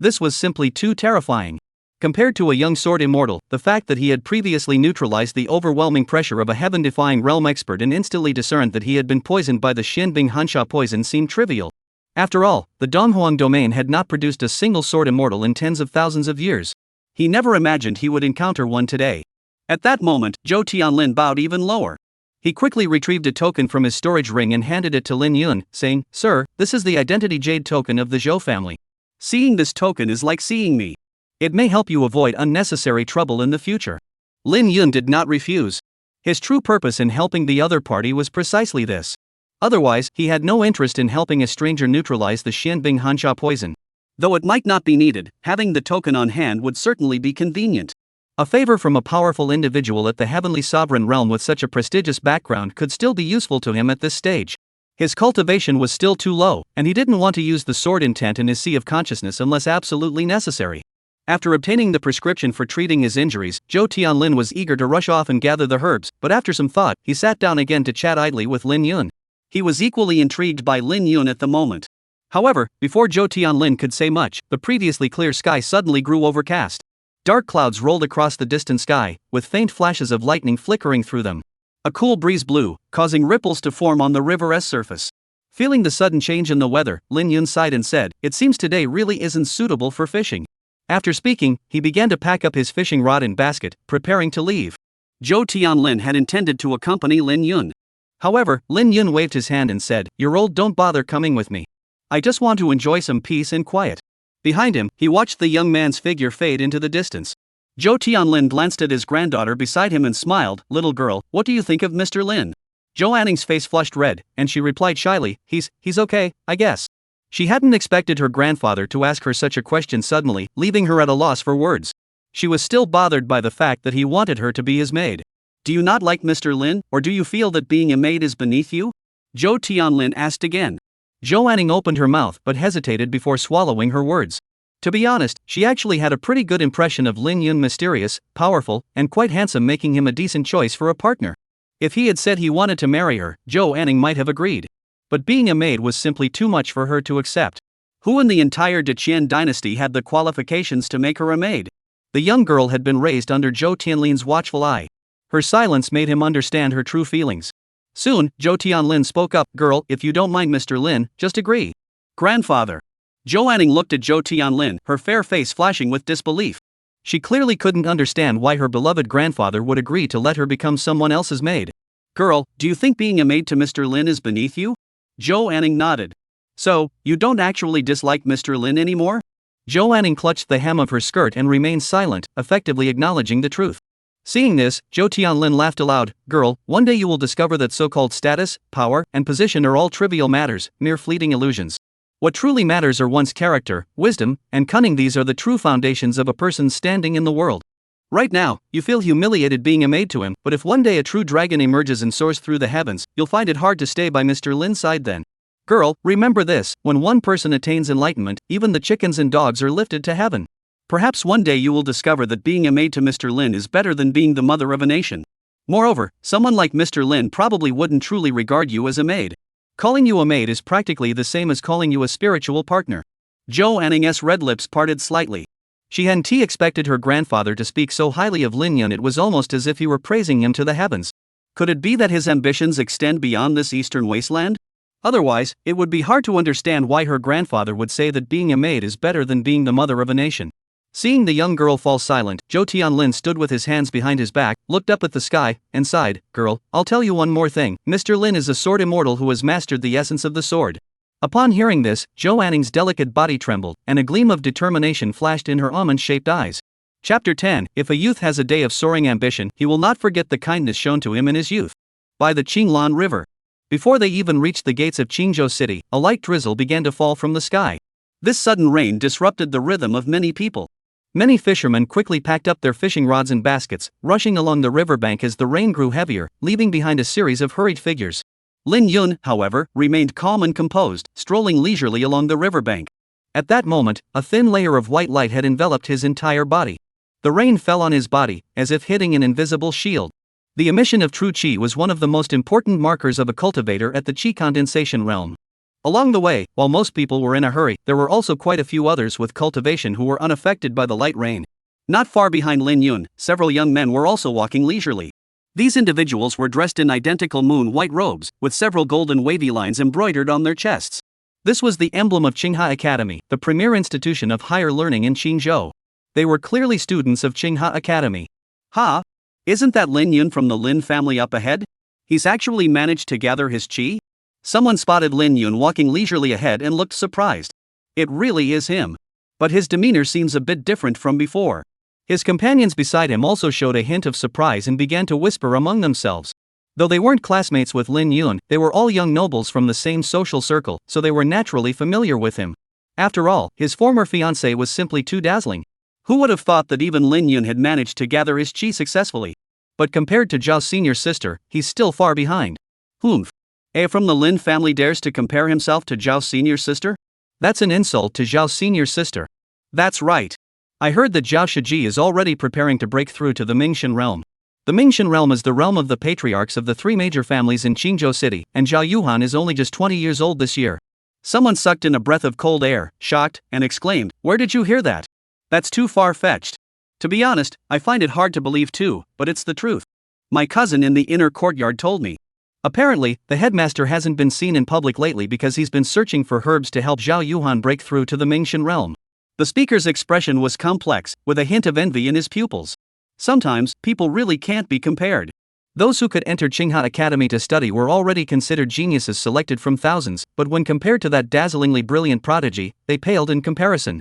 This was simply too terrifying. Compared to a young sword immortal, the fact that he had previously neutralized the overwhelming pressure of a heaven-defying realm expert and instantly discerned that he had been poisoned by the Shinbing Hansha poison seemed trivial. After all, the Donghuang domain had not produced a single sword immortal in tens of thousands of years. He never imagined he would encounter one today. At that moment, Zhou Tianlin bowed even lower. He quickly retrieved a token from his storage ring and handed it to Lin Yun, saying, "Sir, this is the identity jade token of the Zhou family. Seeing this token is like seeing me. It may help you avoid unnecessary trouble in the future." Lin Yun did not refuse. His true purpose in helping the other party was precisely this. Otherwise, he had no interest in helping a stranger neutralize the Shinbing Hansha poison. Though it might not be needed, having the token on hand would certainly be convenient. A favor from a powerful individual at the heavenly sovereign realm with such a prestigious background could still be useful to him at this stage. His cultivation was still too low, and he didn't want to use the sword intent in his sea of consciousness unless absolutely necessary. After obtaining the prescription for treating his injuries, Zhou Tianlin was eager to rush off and gather the herbs, but after some thought, he sat down again to chat idly with Lin Yun. He was equally intrigued by Lin Yun at the moment. However, before Zhou Tianlin could say much, the previously clear sky suddenly grew overcast. Dark clouds rolled across the distant sky, with faint flashes of lightning flickering through them. A cool breeze blew, causing ripples to form on the river's surface. Feeling the sudden change in the weather, Lin Yun sighed and said, "It seems today really isn't suitable for fishing." After speaking, he began to pack up his fishing rod and basket, preparing to leave. Zhou Tianlin had intended to accompany Lin Yun. However, Lin Yun waved his hand and said, "You're old, don't bother coming with me. I just want to enjoy some peace and quiet." Behind him, he watched the young man's figure fade into the distance. Zhou Tianlin glanced at his granddaughter beside him and smiled. "Little girl, what do you think of Mr. Lin?" Zhou Anning's face flushed red, and she replied shyly, He's okay, I guess." She hadn't expected her grandfather to ask her such a question suddenly, leaving her at a loss for words. She was still bothered by the fact that he wanted her to be his maid. "Do you not like Mr. Lin, or do you feel that being a maid is beneath you?" Zhou Tianlin asked again. Zhou Anning opened her mouth but hesitated before swallowing her words. To be honest, she actually had a pretty good impression of Lin Yun, mysterious, powerful, and quite handsome, making him a decent choice for a partner. If he had said he wanted to marry her, Zhou Anning might have agreed. But being a maid was simply too much for her to accept. Who in the entire Deqian dynasty had the qualifications to make her a maid? The young girl had been raised under Zhou Tianlin's watchful eye. Her silence made him understand her true feelings. Soon, Zhou Tianlin spoke up, "Girl, if you don't mind Mr. Lin, just agree." "Grandfather." Zhou Anning looked at Zhou Tianlin, her fair face flashing with disbelief. She clearly couldn't understand why her beloved grandfather would agree to let her become someone else's maid. "Girl, do you think being a maid to Mr. Lin is beneath you?" Zhou Anning nodded. "So, you don't actually dislike Mr. Lin anymore?" Zhou Anning clutched the hem of her skirt and remained silent, effectively acknowledging the truth. Seeing this, Zhou Tianlin laughed aloud. "Girl, one day you will discover that so-called status, power, and position are all trivial matters, mere fleeting illusions. What truly matters are one's character, wisdom, and cunning. These are the true foundations of a person's standing in the world. Right now, you feel humiliated being a maid to him, but if one day a true dragon emerges and soars through the heavens, you'll find it hard to stay by Mr. Lin's side then. Girl, remember this, when one person attains enlightenment, even the chickens and dogs are lifted to heaven. Perhaps one day you will discover that being a maid to Mr. Lin is better than being the mother of a nation. Moreover, someone like Mr. Lin probably wouldn't truly regard you as a maid. Calling you a maid is practically the same as calling you a spiritual partner." Zhou Anning's red lips parted slightly. She hadn't expected her grandfather to speak so highly of Lin Yun. It was almost as if he were praising him to the heavens. Could it be that his ambitions extend beyond this eastern wasteland? Otherwise, it would be hard to understand why her grandfather would say that being a maid is better than being the mother of a nation. Seeing the young girl fall silent, Zhou Tianlin stood with his hands behind his back, looked up at the sky, and sighed. "Girl, I'll tell you one more thing. Mr. Lin is a sword immortal who has mastered the essence of the sword." Upon hearing this, Zhou Anning's delicate body trembled, and a gleam of determination flashed in her almond-shaped eyes. Chapter 10. If a youth has a day of soaring ambition, he will not forget the kindness shown to him in his youth. By the Qinglan River. Before they even reached the gates of Qingzhou City, a light drizzle began to fall from the sky. This sudden rain disrupted the rhythm of many people. Many fishermen quickly packed up their fishing rods and baskets, rushing along the riverbank as the rain grew heavier, leaving behind a series of hurried figures. Lin Yun, however, remained calm and composed, strolling leisurely along the riverbank. At that moment, a thin layer of white light had enveloped his entire body. The rain fell on his body, as if hitting an invisible shield. The emission of true qi was one of the most important markers of a cultivator at the qi condensation realm. Along the way, while most people were in a hurry, there were also quite a few others with cultivation who were unaffected by the light rain. Not far behind Lin Yun, several young men were also walking leisurely. These individuals were dressed in identical moon-white robes, with several golden wavy lines embroidered on their chests. This was the emblem of Qingha Academy, the premier institution of higher learning in Qingzhou. They were clearly students of Qingha Academy. "Ha! Isn't that Lin Yun from the Lin family up ahead? He's actually managed to gather his qi?" Someone spotted Lin Yun walking leisurely ahead and looked surprised. "It really is him. But his demeanor seems a bit different from before." His companions beside him also showed a hint of surprise and began to whisper among themselves. Though they weren't classmates with Lin Yun, they were all young nobles from the same social circle, so they were naturally familiar with him. After all, his former fiancée was simply too dazzling. Who would have thought that even Lin Yun had managed to gather his qi successfully? But compared to Zhao Senior's sister, he's still far behind. Humph. From the Lin family dares to compare himself to Zhao Senior's sister? That's an insult to Zhao Senior's sister. That's right. I heard that Zhao Shiji is already preparing to break through to the Mingxian realm. The Mingxian realm is the realm of the patriarchs of the three major families in Qingzhou City, and Zhao Yuhan is only just 20 years old this year. Someone sucked in a breath of cold air, shocked, and exclaimed, "Where did you hear that? That's too far-fetched." To be honest, I find it hard to believe too, but it's the truth. My cousin in the inner courtyard told me. Apparently, the headmaster hasn't been seen in public lately because he's been searching for herbs to help Zhao Yuhan break through to the Mingxian realm. The speaker's expression was complex, with a hint of envy in his pupils. Sometimes, people really can't be compared. Those who could enter Tsinghua Academy to study were already considered geniuses selected from thousands, but when compared to that dazzlingly brilliant prodigy, they paled in comparison.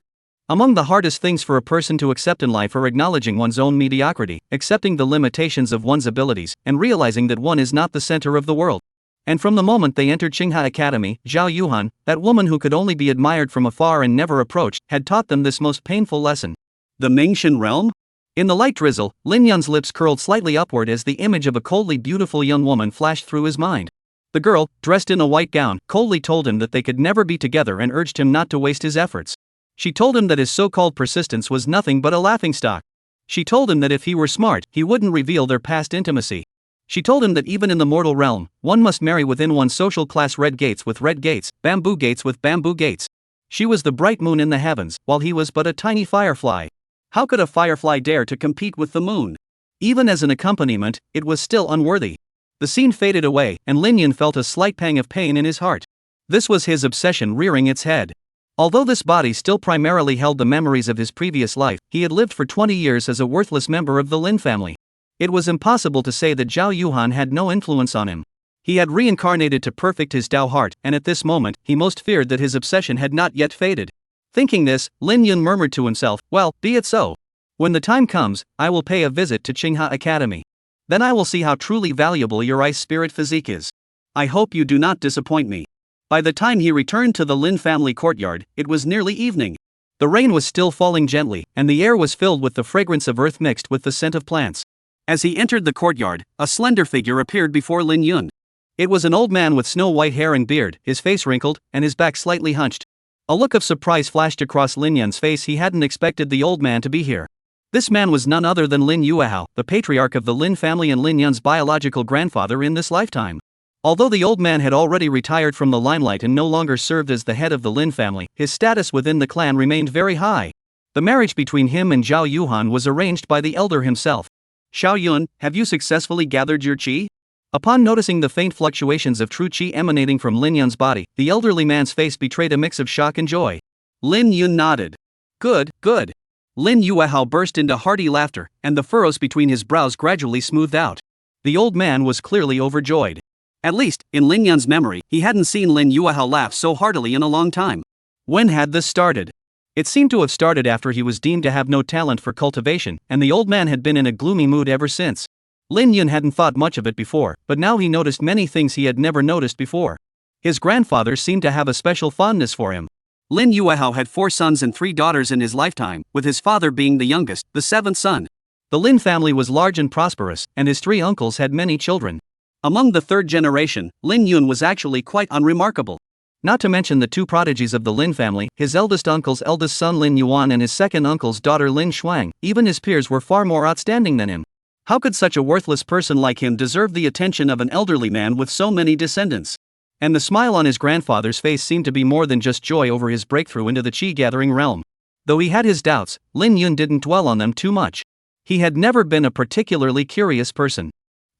Among the hardest things for a person to accept in life are acknowledging one's own mediocrity, accepting the limitations of one's abilities, and realizing that one is not the center of the world. And from the moment they entered Tsinghua Academy, Zhao Yuhan, that woman who could only be admired from afar and never approached, had taught them this most painful lesson. The Mingxian realm? In the light drizzle, Lin Yun's lips curled slightly upward as the image of a coldly beautiful young woman flashed through his mind. The girl, dressed in a white gown, coldly told him that they could never be together and urged him not to waste his efforts. She told him that his so-called persistence was nothing but a laughingstock. She told him that if he were smart, he wouldn't reveal their past intimacy. She told him that even in the mortal realm, one must marry within one's social class red gates with red gates, bamboo gates with bamboo gates. She was the bright moon in the heavens, while he was but a tiny firefly. How could a firefly dare to compete with the moon? Even as an accompaniment, it was still unworthy. The scene faded away, and Lin Yun felt a slight pang of pain in his heart. This was his obsession rearing its head. Although this body still primarily held the memories of his previous life, he had lived for 20 years as a worthless member of the Lin family. It was impossible to say that Zhao Yuhan had no influence on him. He had reincarnated to perfect his Tao heart, and at this moment, he most feared that his obsession had not yet faded. Thinking this, Lin Yun murmured to himself, "Well, be it so. When the time comes, I will pay a visit to Tsinghua Academy. Then I will see how truly valuable your ice spirit physique is. I hope you do not disappoint me." By the time he returned to the Lin family courtyard, it was nearly evening. The rain was still falling gently, and the air was filled with the fragrance of earth mixed with the scent of plants. As he entered the courtyard, a slender figure appeared before Lin Yun. It was an old man with snow-white hair and beard, his face wrinkled, and his back slightly hunched. A look of surprise flashed across Lin Yun's face. He hadn't expected the old man to be here. This man was none other than Lin Yuehao, the patriarch of the Lin family and Lin Yun's biological grandfather in this lifetime. Although the old man had already retired from the limelight and no longer served as the head of the Lin family, his status within the clan remained very high. The marriage between him and Zhao Yuhan was arranged by the elder himself. "Xiao Yun, have you successfully gathered your qi?" Upon noticing the faint fluctuations of true qi emanating from Lin Yun's body, the elderly man's face betrayed a mix of shock and joy. Lin Yun nodded. "Good, good." Lin Yuehao burst into hearty laughter, and the furrows between his brows gradually smoothed out. The old man was clearly overjoyed. At least, in Lin Yun's memory, he hadn't seen Lin Yuehao laugh so heartily in a long time. When had this started? It seemed to have started after he was deemed to have no talent for cultivation, and the old man had been in a gloomy mood ever since. Lin Yun hadn't thought much of it before, but now he noticed many things he had never noticed before. His grandfather seemed to have a special fondness for him. Lin Yuehao had 4 sons and 3 daughters in his lifetime, with his father being the youngest, the 7th son. The Lin family was large and prosperous, and his 3 uncles had many children. Among the 3rd generation, Lin Yun was actually quite unremarkable. Not to mention the 2 prodigies of the Lin family, his eldest uncle's eldest son Lin Yuan and his second uncle's daughter Lin Shuang. Even his peers were far more outstanding than him. How could such a worthless person like him deserve the attention of an elderly man with so many descendants? And the smile on his grandfather's face seemed to be more than just joy over his breakthrough into the qi-gathering realm. Though he had his doubts, Lin Yun didn't dwell on them too much. He had never been a particularly curious person.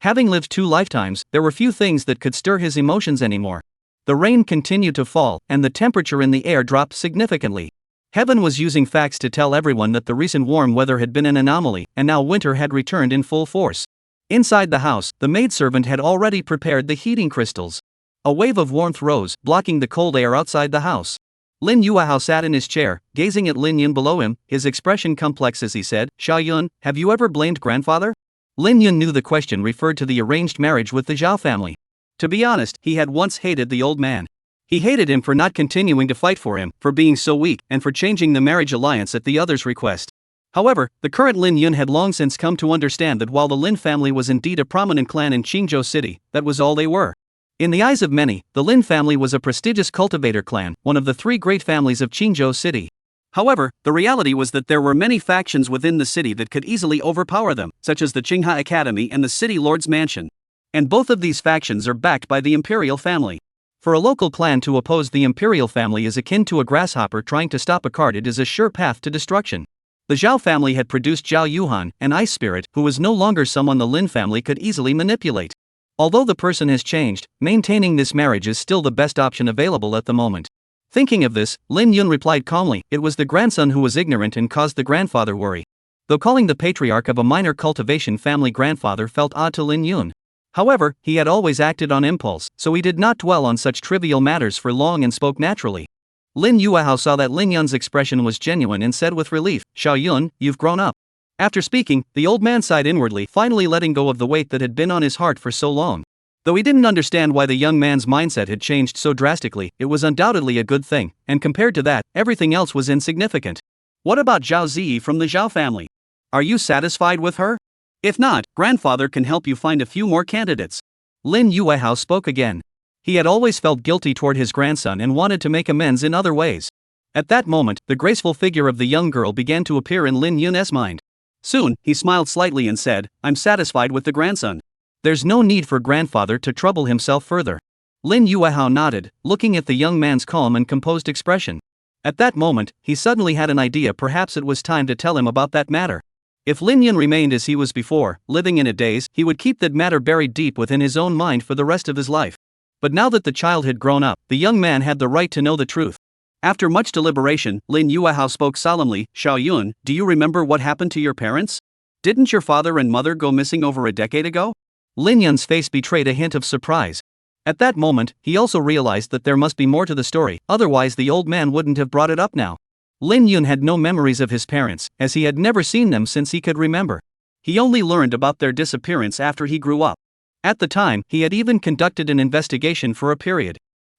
Having lived 2 lifetimes, there were few things that could stir his emotions anymore. The rain continued to fall, and the temperature in the air dropped significantly. Heaven was using facts to tell everyone that the recent warm weather had been an anomaly, and now winter had returned in full force. Inside the house, the maidservant had already prepared the heating crystals. A wave of warmth rose, blocking the cold air outside the house. Lin Yuehao sat in his chair, gazing at Lin Yun below him, his expression complex as he said, "Xiao Yun, have you ever blamed grandfather?" Lin Yun knew the question referred to the arranged marriage with the Zhao family. To be honest, he had once hated the old man. He hated him for not continuing to fight for him, for being so weak, and for changing the marriage alliance at the other's request. However, the current Lin Yun had long since come to understand that while the Lin family was indeed a prominent clan in Qingzhou City, that was all they were. In the eyes of many, the Lin family was a prestigious cultivator clan, one of the 3 great families of Qingzhou City. However, the reality was that there were many factions within the city that could easily overpower them, such as the Qingha Academy and the City Lord's Mansion. And both of these factions are backed by the imperial family. For a local clan to oppose the imperial family is akin to a grasshopper trying to stop a cart. It is a sure path to destruction. The Zhao family had produced Zhao Yuhan, an ice spirit, who was no longer someone the Lin family could easily manipulate. Although the person has changed, maintaining this marriage is still the best option available at the moment. Thinking of this, Lin Yun replied calmly, it was the grandson who was ignorant and caused the grandfather worry. Though calling the patriarch of a minor cultivation family grandfather felt odd to Lin Yun. However, he had always acted on impulse, so he did not dwell on such trivial matters for long and spoke naturally. Lin Yuehao saw that Lin Yun's expression was genuine and said with relief, Xiao Yun, you've grown up. After speaking, the old man sighed inwardly, finally letting go of the weight that had been on his heart for so long. Though he didn't understand why the young man's mindset had changed so drastically, it was undoubtedly a good thing, and compared to that, everything else was insignificant. What about Zhao Ziyi from the Zhao family? Are you satisfied with her? If not, grandfather can help you find a few more candidates. Lin Yuehao spoke again. He had always felt guilty toward his grandson and wanted to make amends in other ways. At that moment, the graceful figure of the young girl began to appear in Lin Yun's mind. Soon, he smiled slightly and said, I'm satisfied with the grandson. There's no need for grandfather to trouble himself further. Lin Yuehao nodded, looking at the young man's calm and composed expression. At that moment, he suddenly had an idea. Perhaps it was time to tell him about that matter. If Lin Yun remained as he was before, living in a daze, he would keep that matter buried deep within his own mind for the rest of his life. But now that the child had grown up, the young man had the right to know the truth. After much deliberation, Lin Yuehao spoke solemnly, Xiao Yun, do you remember what happened to your parents? Didn't your father and mother go missing over a decade ago? Lin Yun's face betrayed a hint of surprise. At that moment, he also realized that there must be more to the story, otherwise the old man wouldn't have brought it up now. Lin Yun had no memories of his parents, as he had never seen them since he could remember. He only learned about their disappearance after he grew up. At the time, he had even conducted an investigation for a period.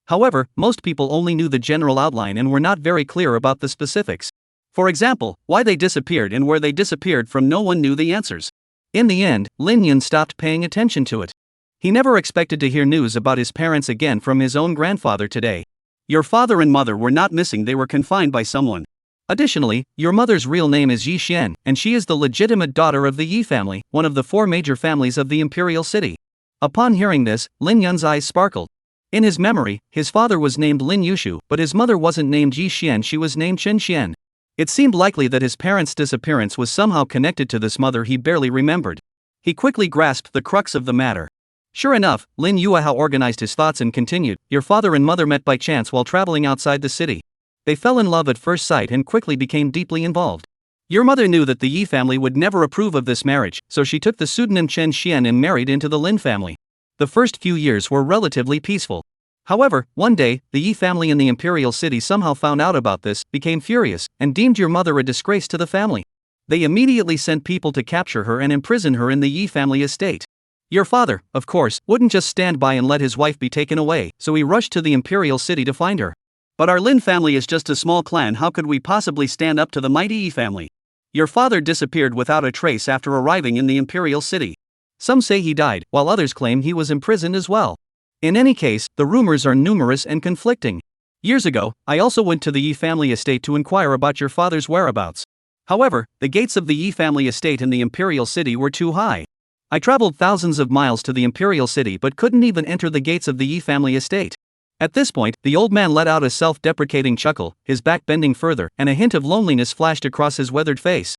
However, most people only knew the general outline and were not very clear about the specifics. For example, why they disappeared and where they disappeared from, no one knew the answers. In the end, Lin Yun stopped paying attention to it. He never expected to hear news about his parents again from his own grandfather today. Your father and mother were not missing, they were confined by someone. Additionally, your mother's real name is Yi Xian, and she is the legitimate daughter of the Yi family, one of the 4 major families of the imperial city. Upon hearing this, Lin Yun's eyes sparkled. In his memory, his father was named Lin Yushu, but his mother wasn't named Yi Xian, she was named Chen Xian. It seemed likely that his parents' disappearance was somehow connected to this mother he barely remembered. He quickly grasped the crux of the matter. Sure enough, Lin Yuehao organized his thoughts and continued, your father and mother met by chance while traveling outside the city. They fell in love at first sight and quickly became deeply involved. Your mother knew that the Yi family would never approve of this marriage, so she took the pseudonym Chen Xian and married into the Lin family. The first few years were relatively peaceful. However, one day, the Yi family in the imperial city somehow found out about this, became furious, and deemed your mother a disgrace to the family. They immediately sent people to capture her and imprison her in the Yi family estate. Your father, of course, wouldn't just stand by and let his wife be taken away, so he rushed to the imperial city to find her. But our Lin family is just a small clan, how could we possibly stand up to the mighty Yi family? Your father disappeared without a trace after arriving in the imperial city. Some say he died, while others claim he was imprisoned as well. In any case, the rumors are numerous and conflicting. Years ago, I also went to the Yi family estate to inquire about your father's whereabouts. However, the gates of the Yi family estate in the imperial city were too high. I traveled thousands of miles to the imperial city but couldn't even enter the gates of the Yi family estate. At this point, the old man let out a self-deprecating chuckle, his back bending further, and a hint of loneliness flashed across his weathered face.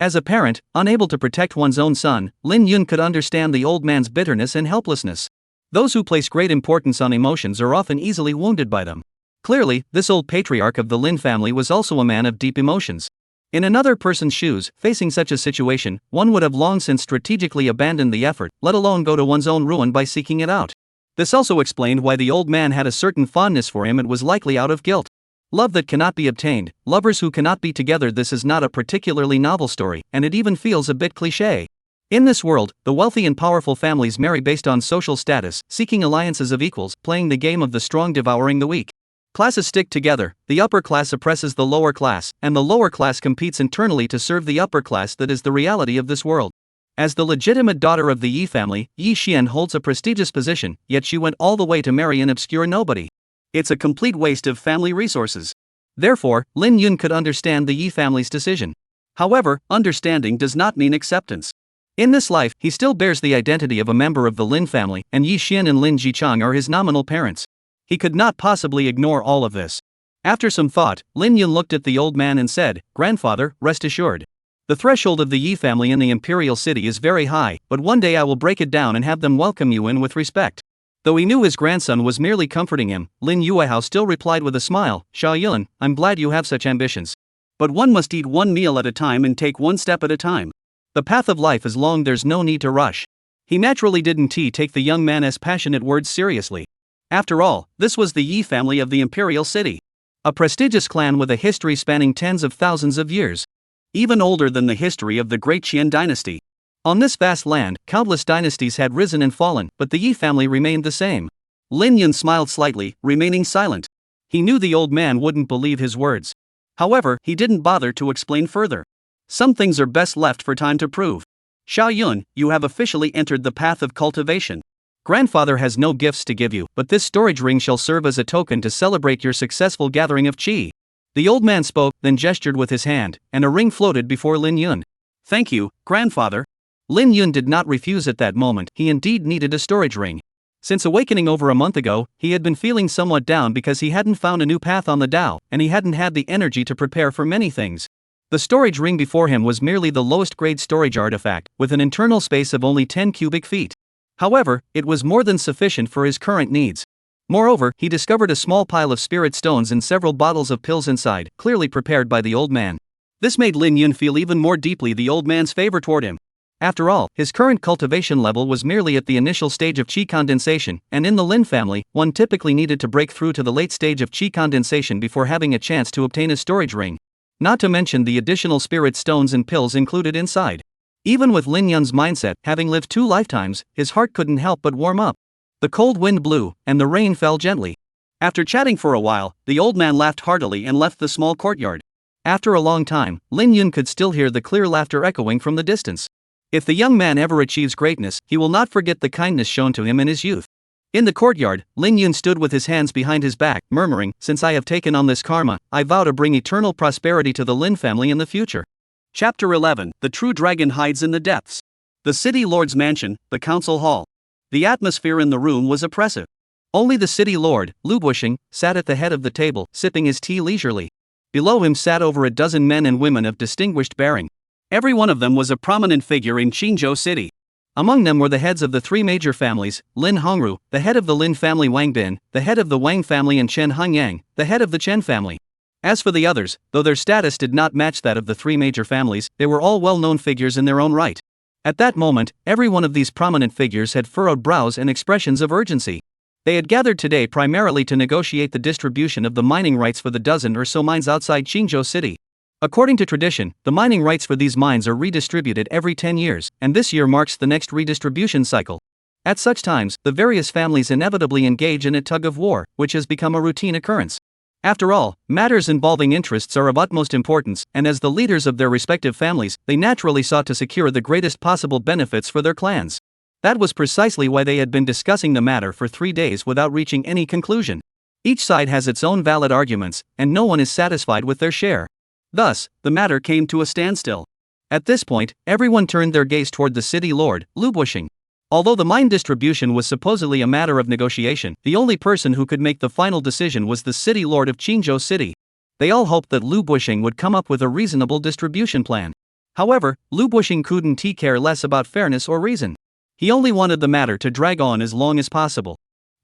As a parent, unable to protect one's own son, Lin Yun could understand the old man's bitterness and helplessness. Those who place great importance on emotions are often easily wounded by them. Clearly, this old patriarch of the Lin family was also a man of deep emotions. In another person's shoes, facing such a situation, one would have long since strategically abandoned the effort, let alone go to one's own ruin by seeking it out. This also explained why the old man had a certain fondness for him. It was likely out of guilt. Love that cannot be obtained, lovers who cannot be together. This is not a particularly novel story, and it even feels a bit cliché. In this world, the wealthy and powerful families marry based on social status, seeking alliances of equals, playing the game of the strong devouring the weak. Classes stick together, the upper class oppresses the lower class, and the lower class competes internally to serve the upper class. That is the reality of this world. As the legitimate daughter of the Yi family, Yi Xian holds a prestigious position, yet she went all the way to marry an obscure nobody. It's a complete waste of family resources. Therefore, Lin Yun could understand the Yi family's decision. However, understanding does not mean acceptance. In this life, he still bears the identity of a member of the Lin family, and Yi Xian and Lin Jichang are his nominal parents. He could not possibly ignore all of this. After some thought, Lin Yun looked at the old man and said, "Grandfather, rest assured. The threshold of the Yi family in the imperial city is very high, but one day I will break it down and have them welcome you in with respect." Though he knew his grandson was merely comforting him, Lin Yuehao still replied with a smile, "Xia Yun, I'm glad you have such ambitions. But one must eat one meal at a time and take one step at a time. The path of life is long, there's no need to rush." He naturally didn't take the young man's passionate words seriously. After all, this was the Yi family of the imperial city. A prestigious clan with a history spanning tens of thousands of years. Even older than the history of the great Qian dynasty. On this vast land, countless dynasties had risen and fallen, but the Yi family remained the same. Lin Yun smiled slightly, remaining silent. He knew the old man wouldn't believe his words. However, he didn't bother to explain further. Some things are best left for time to prove. Xia Yun, you have officially entered the path of cultivation. Grandfather has no gifts to give you, but this storage ring shall serve as a token to celebrate your successful gathering of qi. The old man spoke, then gestured with his hand, and a ring floated before Lin Yun. Thank you, grandfather. Lin Yun did not refuse at that moment, he indeed needed a storage ring. Since awakening over a month ago, he had been feeling somewhat down because he hadn't found a new path on the Tao, and he hadn't had the energy to prepare for many things. The storage ring before him was merely the lowest grade storage artifact, with an internal space of only 10 cubic feet. However, it was more than sufficient for his current needs. Moreover, he discovered a small pile of spirit stones and several bottles of pills inside, clearly prepared by the old man. This made Lin Yun feel even more deeply the old man's favor toward him. After all, his current cultivation level was merely at the initial stage of qi condensation, and in the Lin family, one typically needed to break through to the late stage of qi condensation before having a chance to obtain a storage ring. Not to mention the additional spirit stones and pills included inside. Even with Lin Yun's mindset, having lived 2 lifetimes, his heart couldn't help but warm up. The cold wind blew, and the rain fell gently. After chatting for a while, the old man laughed heartily and left the small courtyard. After a long time, Lin Yun could still hear the clear laughter echoing from the distance. If the young man ever achieves greatness, he will not forget the kindness shown to him in his youth. In the courtyard, Lin Yun stood with his hands behind his back, murmuring, "Since I have taken on this karma, I vow to bring eternal prosperity to the Lin family in the future." Chapter 11, The True Dragon Hides in the Depths. The city lord's mansion, the council hall. The atmosphere in the room was oppressive. Only the city lord, Lu Bushing, sat at the head of the table, sipping his tea leisurely. Below him sat over a dozen men and women of distinguished bearing. Every one of them was a prominent figure in Qingzhou City. Among them were the heads of the 3 major families, Lin Hongru, the head of the Lin family Wang Bin, the head of the Wang family and Chen Hangyang, the head of the Chen family. As for the others, though their status did not match that of the 3 major families, they were all well-known figures in their own right. At that moment, every one of these prominent figures had furrowed brows and expressions of urgency. They had gathered today primarily to negotiate the distribution of the mining rights for the dozen or so mines outside Qingzhou City. According to tradition, the mining rights for these mines are redistributed every 10 years, and this year marks the next redistribution cycle. At such times, the various families inevitably engage in a tug-of-war, which has become a routine occurrence. After all, matters involving interests are of utmost importance, and as the leaders of their respective families, they naturally sought to secure the greatest possible benefits for their clans. That was precisely why they had been discussing the matter for 3 days without reaching any conclusion. Each side has its own valid arguments, and no one is satisfied with their share. Thus, the matter came to a standstill. At this point, everyone turned their gaze toward the city lord, Lu Bushing. Although the mine distribution was supposedly a matter of negotiation, the only person who could make the final decision was the city lord of Qingzhou City. They all hoped that Lu Bushing would come up with a reasonable distribution plan. However, Lu Bushing couldn't care less about fairness or reason. He only wanted the matter to drag on as long as possible.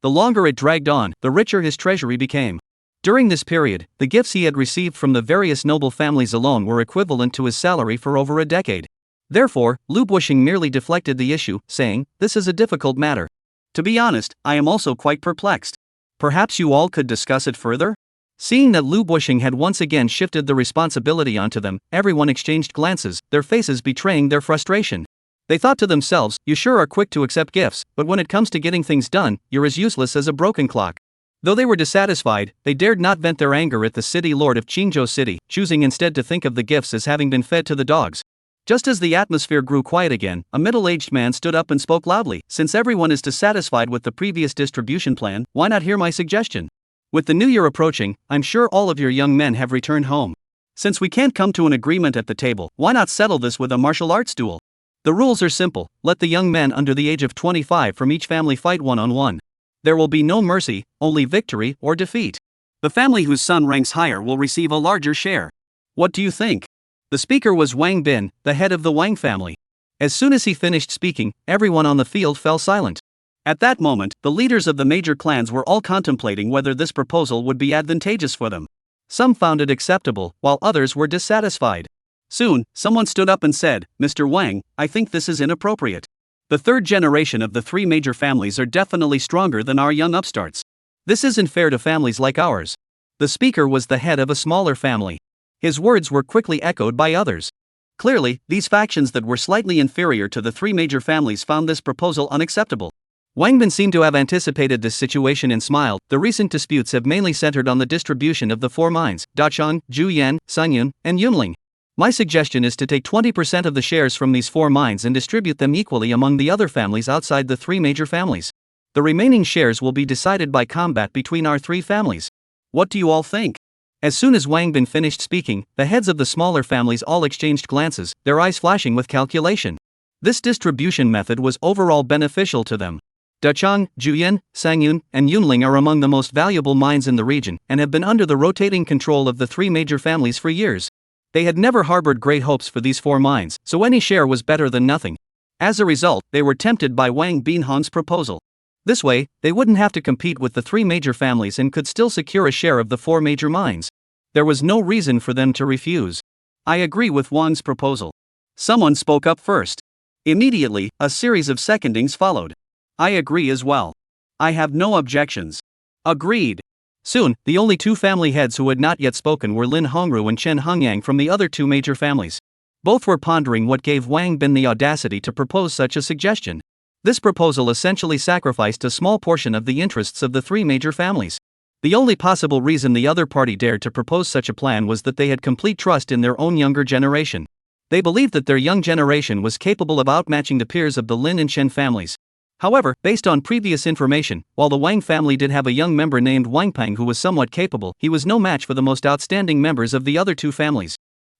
The longer it dragged on, the richer his treasury became. During this period, the gifts he had received from the various noble families alone were equivalent to his salary for over a decade. Therefore, Lu Bushing merely deflected the issue, saying, "This is a difficult matter. To be honest, I am also quite perplexed. Perhaps you all could discuss it further?" Seeing that Lu Bushing had once again shifted the responsibility onto them, everyone exchanged glances, their faces betraying their frustration. They thought to themselves, "You sure are quick to accept gifts, but when it comes to getting things done, you're as useless as a broken clock." Though they were dissatisfied, they dared not vent their anger at the city lord of Qingzhou City, choosing instead to think of the gifts as having been fed to the dogs. Just as the atmosphere grew quiet again, a middle-aged man stood up and spoke loudly, "Since everyone is dissatisfied with the previous distribution plan, why not hear my suggestion? With the new year approaching, I'm sure all of your young men have returned home. Since we can't come to an agreement at the table, why not settle this with a martial arts duel? The rules are simple: let the young men under the age of 25 from each family fight one-on-one. There will be no mercy, only victory or defeat. The family whose son ranks higher will receive a larger share. What do you think? The speaker was Wang Bin, the head of the Wang family. As soon as he finished speaking, everyone on the field fell silent. At that moment, the leaders of the major clans were all contemplating whether this proposal would be advantageous for them. Some found it acceptable, while others were dissatisfied. Soon, someone stood up and said, "Mr. Wang, I think this is inappropriate. The third generation of the three major families are definitely stronger than our young upstarts. This isn't fair to families like ours." The speaker was the head of a smaller family. His words were quickly echoed by others. Clearly, these factions that were slightly inferior to the three major families found this proposal unacceptable. Wang Bin seemed to have anticipated this situation and smiled. The recent disputes have mainly centered on the distribution of the four mines, Dachang, Juyan, Sanyun, and Yunling. My suggestion is to take 20% of the shares from these four mines and distribute them equally among the other families outside the three major families. The remaining shares will be decided by combat between our three families. What do you all think? As soon as Wang Bin finished speaking, the heads of the smaller families all exchanged glances, their eyes flashing with calculation. This distribution method was overall beneficial to them. Dachang, Juyan, Sangyun, and Yunling are among the most valuable mines in the region and have been under the rotating control of the three major families for years. They had never harbored great hopes for these four mines, so any share was better than nothing. As a result, they were tempted by Wang Binhong's proposal. This way, they wouldn't have to compete with the three major families and could still secure a share of the four major mines. There was no reason for them to refuse. I agree with Wang's proposal. Someone spoke up first. Immediately, a series of secondings followed. I agree as well. I have no objections. Agreed. Soon, the only two family heads who had not yet spoken were Lin Hongru and Chen Hongyang from the other two major families. Both were pondering what gave Wang Bin the audacity to propose such a suggestion. This proposal essentially sacrificed a small portion of the interests of the three major families. The only possible reason the other party dared to propose such a plan was that they had complete trust in their own younger generation. They believed that their young generation was capable of outmatching the peers of the Lin and Chen families. However, based on previous information, while the Wang family did have a young member named Wang Peng who was somewhat capable, he was no match for the most outstanding members of the other two families.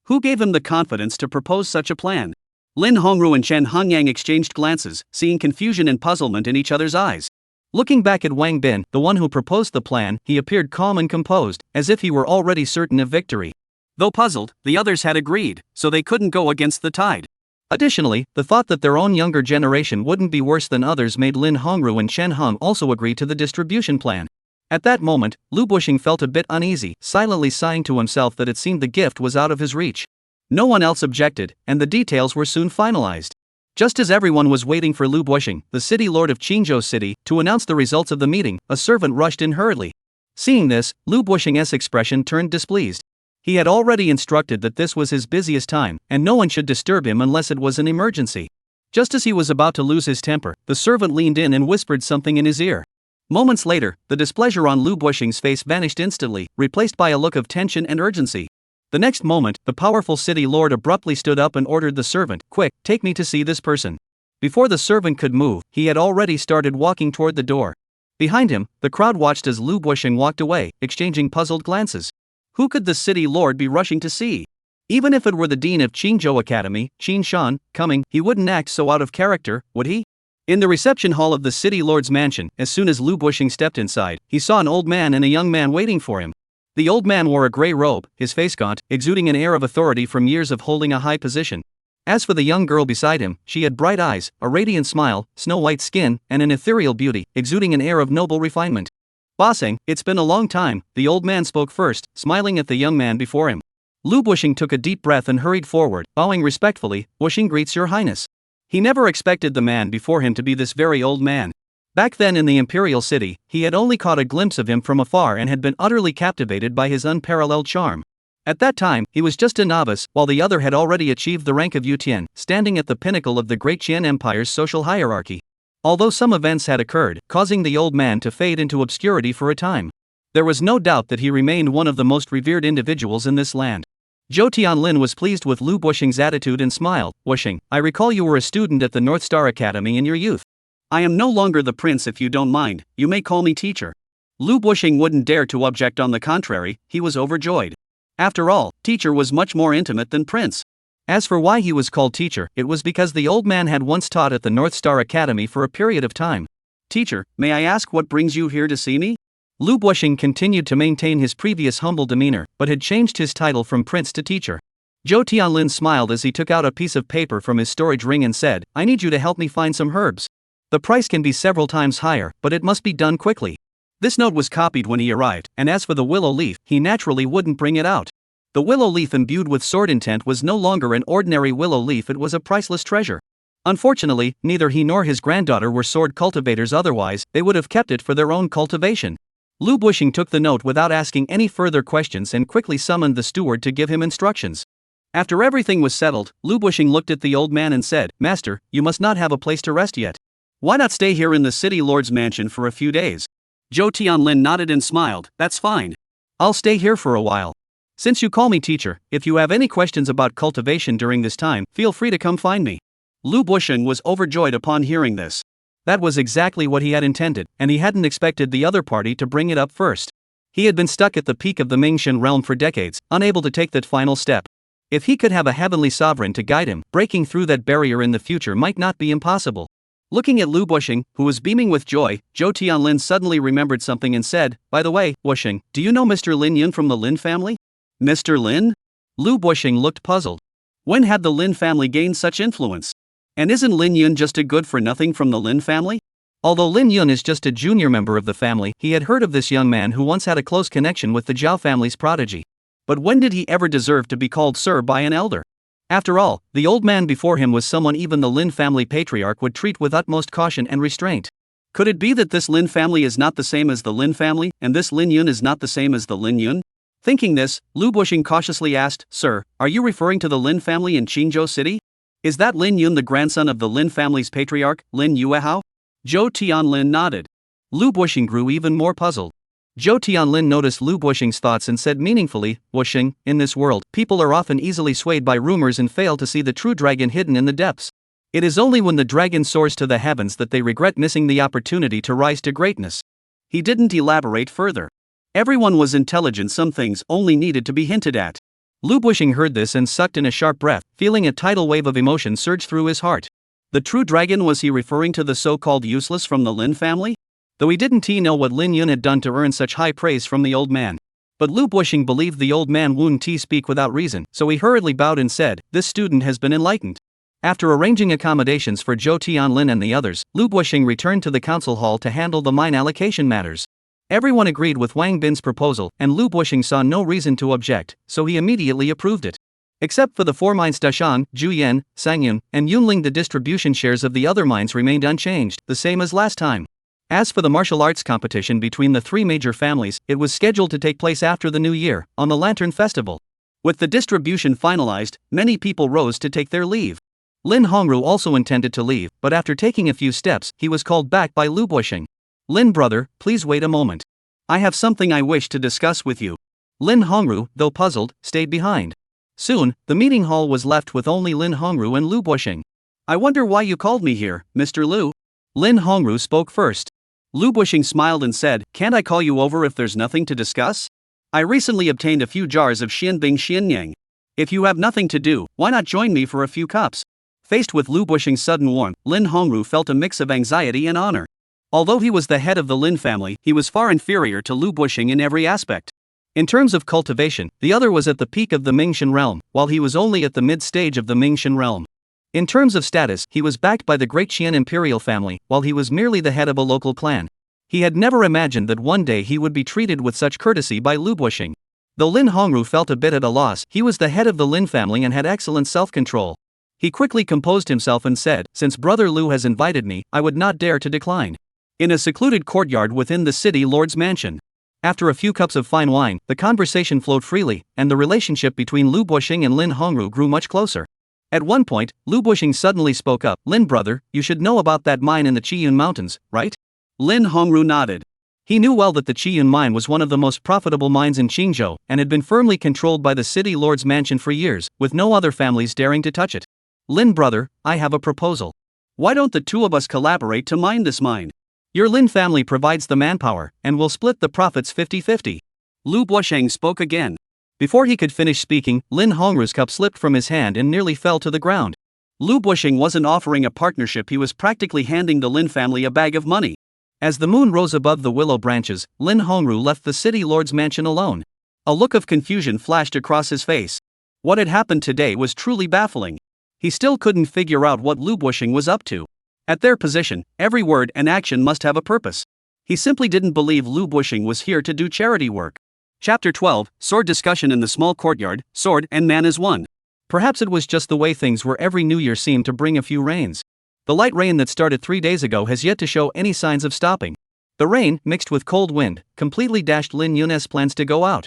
Who gave him the confidence to propose such a plan? Lin Hongru and Chen Hongyang exchanged glances, seeing confusion and puzzlement in each other's eyes. Looking back at Wang Bin, the one who proposed the plan, he appeared calm and composed, as if he were already certain of victory. Though puzzled, the others had agreed, so they couldn't go against the tide. Additionally, the thought that their own younger generation wouldn't be worse than others made Lin Hongru and Chen Hong also agree to the distribution plan. At that moment, Lu Bushing felt a bit uneasy, silently sighing to himself that it seemed the gift was out of his reach. No one else objected, and the details were soon finalized. Just as everyone was waiting for Lu Bushing, the city lord of Qingzhou City, to announce the results of the meeting, a servant rushed in hurriedly. Seeing this, Lu Bushing's expression turned displeased. He had already instructed that this was his busiest time, and no one should disturb him unless it was an emergency. Just as he was about to lose his temper, the servant leaned in and whispered something in his ear. Moments later, the displeasure on Lu Bushing's face vanished instantly, replaced by a look of tension and urgency. The next moment, the powerful city lord abruptly stood up and ordered the servant, "Quick, take me to see this person." Before the servant could move, he had already started walking toward the door. Behind him, the crowd watched as Lu Bushing walked away, exchanging puzzled glances. Who could the city lord be rushing to see? Even if it were the dean of Qingzhou Academy, Qin Shan, coming, he wouldn't act so out of character, would he? In the reception hall of the city lord's mansion, as soon as Lu Bushing stepped inside, he saw an old man and a young man waiting for him. The old man wore a gray robe, his face gaunt, exuding an air of authority from years of holding a high position. As for the young girl beside him, she had bright eyes, a radiant smile, snow-white skin, and an ethereal beauty, exuding an air of noble refinement. "Bossing, it's been a long time," the old man spoke first, smiling at the young man before him. Lu Bushing took a deep breath and hurried forward, bowing respectfully. "Bushing greets your highness." He never expected the man before him to be this very old man. Back then in the imperial city, he had only caught a glimpse of him from afar and had been utterly captivated by his unparalleled charm. At that time, he was just a novice, while the other had already achieved the rank of Yutian, standing at the pinnacle of the great Qian Empire's social hierarchy. Although some events had occurred, causing the old man to fade into obscurity for a time, there was no doubt that he remained one of the most revered individuals in this land. Zhou Tianlin was pleased with Lu Bushing's attitude and smiled. "Bushing, I recall you were a student at the North Star Academy in your youth. I am no longer the prince if you don't mind, you may call me teacher." Lu Bushing wouldn't dare to object. On the contrary, he was overjoyed. After all, teacher was much more intimate than prince. As for why he was called teacher, it was because the old man had once taught at the North Star Academy for a period of time. Teacher, may I ask what brings you here to see me? Lu Bushing continued to maintain his previous humble demeanor, but had changed his title from prince to teacher. Zhou Tianlin smiled as he took out a piece of paper from his storage ring and said, I need you to help me find some herbs. The price can be several times higher, but it must be done quickly. This note was copied when he arrived, and as for the willow leaf, he naturally wouldn't bring it out. The willow leaf imbued with sword intent was no longer an ordinary willow leaf, it was a priceless treasure. Unfortunately, neither he nor his granddaughter were sword cultivators, otherwise, they would have kept it for their own cultivation. Lu Bushing took the note without asking any further questions and quickly summoned the steward to give him instructions. After everything was settled, Lu Bushing looked at the old man and said, Master, you must not have a place to rest yet. Why not stay here in the city lord's mansion for a few days? Zhou Tianlin nodded and smiled, that's fine. I'll stay here for a while. Since you call me teacher, if you have any questions about cultivation during this time, feel free to come find me. Lu Bushing was overjoyed upon hearing this. That was exactly what he had intended, and he hadn't expected the other party to bring it up first. He had been stuck at the peak of the Mingxian realm for decades, unable to take that final step. If he could have a heavenly sovereign to guide him, breaking through that barrier in the future might not be impossible. Looking at Lu Bushing, who was beaming with joy, Zhou Tianlin suddenly remembered something and said, By the way, Bushing, do you know Mr. Lin Yun from the Lin family? Mr. Lin? Lu Bushing looked puzzled. When had the Lin family gained such influence? And isn't Lin Yun just a good-for-nothing from the Lin family? Although Lin Yun is just a junior member of the family, he had heard of this young man who once had a close connection with the Zhao family's prodigy. But when did he ever deserve to be called sir by an elder? After all, the old man before him was someone even the Lin family patriarch would treat with utmost caution and restraint. Could it be that this Lin family is not the same as the Lin family, and this Lin Yun is not the same as the Lin Yun? Thinking this, Lu Bushing cautiously asked, Sir, are you referring to the Lin family in Qingzhou City? Is that Lin Yun the grandson of the Lin family's patriarch, Lin Yuehao? Zhou Tianlin nodded. Lu Bushing grew even more puzzled. Zhou Tianlin noticed Lu Bushing's thoughts and said meaningfully, Bushing, in this world, people are often easily swayed by rumors and fail to see the true dragon hidden in the depths. It is only when the dragon soars to the heavens that they regret missing the opportunity to rise to greatness. He didn't elaborate further. Everyone was intelligent, some things only needed to be hinted at. Lu Bushing heard this and sucked in a sharp breath, feeling a tidal wave of emotion surge through his heart. The true dragon, was he referring to the so-called useless from the Lin family? Though he didn't know what Lin Yun had done to earn such high praise from the old man. But Lu Bushing believed the old man wouldn't speak without reason, so he hurriedly bowed and said, This student has been enlightened. After arranging accommodations for Zhou Tianlin and the others, Lu Bushing returned to the council hall to handle the mine allocation matters. Everyone agreed with Wang Bin's proposal, and Lu Bushing saw no reason to object, so he immediately approved it. Except for the 4 mines Dashan, Juyan, Sangyun, and Yunling, the distribution shares of the other mines remained unchanged, the same as last time. As for the martial arts competition between the 3 major families, it was scheduled to take place after the New Year, on the Lantern Festival. With the distribution finalized, many people rose to take their leave. Lin Hongru also intended to leave, but after taking a few steps, he was called back by Lu Bushing. Lin brother, please wait a moment. I have something I wish to discuss with you. Lin Hongru, though puzzled, stayed behind. Soon, the meeting hall was left with only Lin Hongru and Lu Bushing. I wonder why you called me here, Mr. Lu? Lin Hongru spoke first. Lu Bushing smiled and said, Can't I call you over if there's nothing to discuss? I recently obtained a few jars of Xianbing Xianyang. If you have nothing to do, why not join me for a few cups? Faced with Lu Bushing's sudden warmth, Lin Hongru felt a mix of anxiety and honor. Although he was the head of the Lin family, he was far inferior to Lu Bushing in every aspect. In terms of cultivation, the other was at the peak of the Mingxian realm, while he was only at the mid-stage of the Mingxian realm. In terms of status, he was backed by the great Qian imperial family, while he was merely the head of a local clan. He had never imagined that one day he would be treated with such courtesy by Lu Bushing. Though Lin Hongru felt a bit at a loss, he was the head of the Lin family and had excellent self-control. He quickly composed himself and said, Since Brother Lu has invited me, I would not dare to decline. In a secluded courtyard within the city lord's mansion. After a few cups of fine wine, the conversation flowed freely, and the relationship between Lu Bushing and Lin Hongru grew much closer. At one point, Lu Bushing suddenly spoke up, Lin brother, you should know about that mine in the Qiyun Mountains, right? Lin Hongru nodded. He knew well that the Qiyun mine was one of the most profitable mines in Qingzhou, and had been firmly controlled by the city lord's mansion for years, with no other families daring to touch it. Lin brother, I have a proposal. Why don't the two of us collaborate to mine this mine? Your Lin family provides the manpower, and will split the profits 50-50. Lu Buosheng spoke again. Before he could finish speaking, Lin Hongru's cup slipped from his hand and nearly fell to the ground. Lu Buosheng wasn't offering a partnership, he was practically handing the Lin family a bag of money. As the moon rose above the willow branches, Lin Hongru left the city lord's mansion alone. A look of confusion flashed across his face. What had happened today was truly baffling. He still couldn't figure out what Lu Buosheng was up to. At their position, every word and action must have a purpose. He simply didn't believe Lu Buosheng was here to do charity work. Chapter 12, Sword Discussion in the Small Courtyard, Sword and Man as One. Perhaps it was just the way things were. Every new year seemed to bring a few rains. The light rain that started 3 days ago has yet to show any signs of stopping. The rain, mixed with cold wind, completely dashed Lin Yun's plans to go out.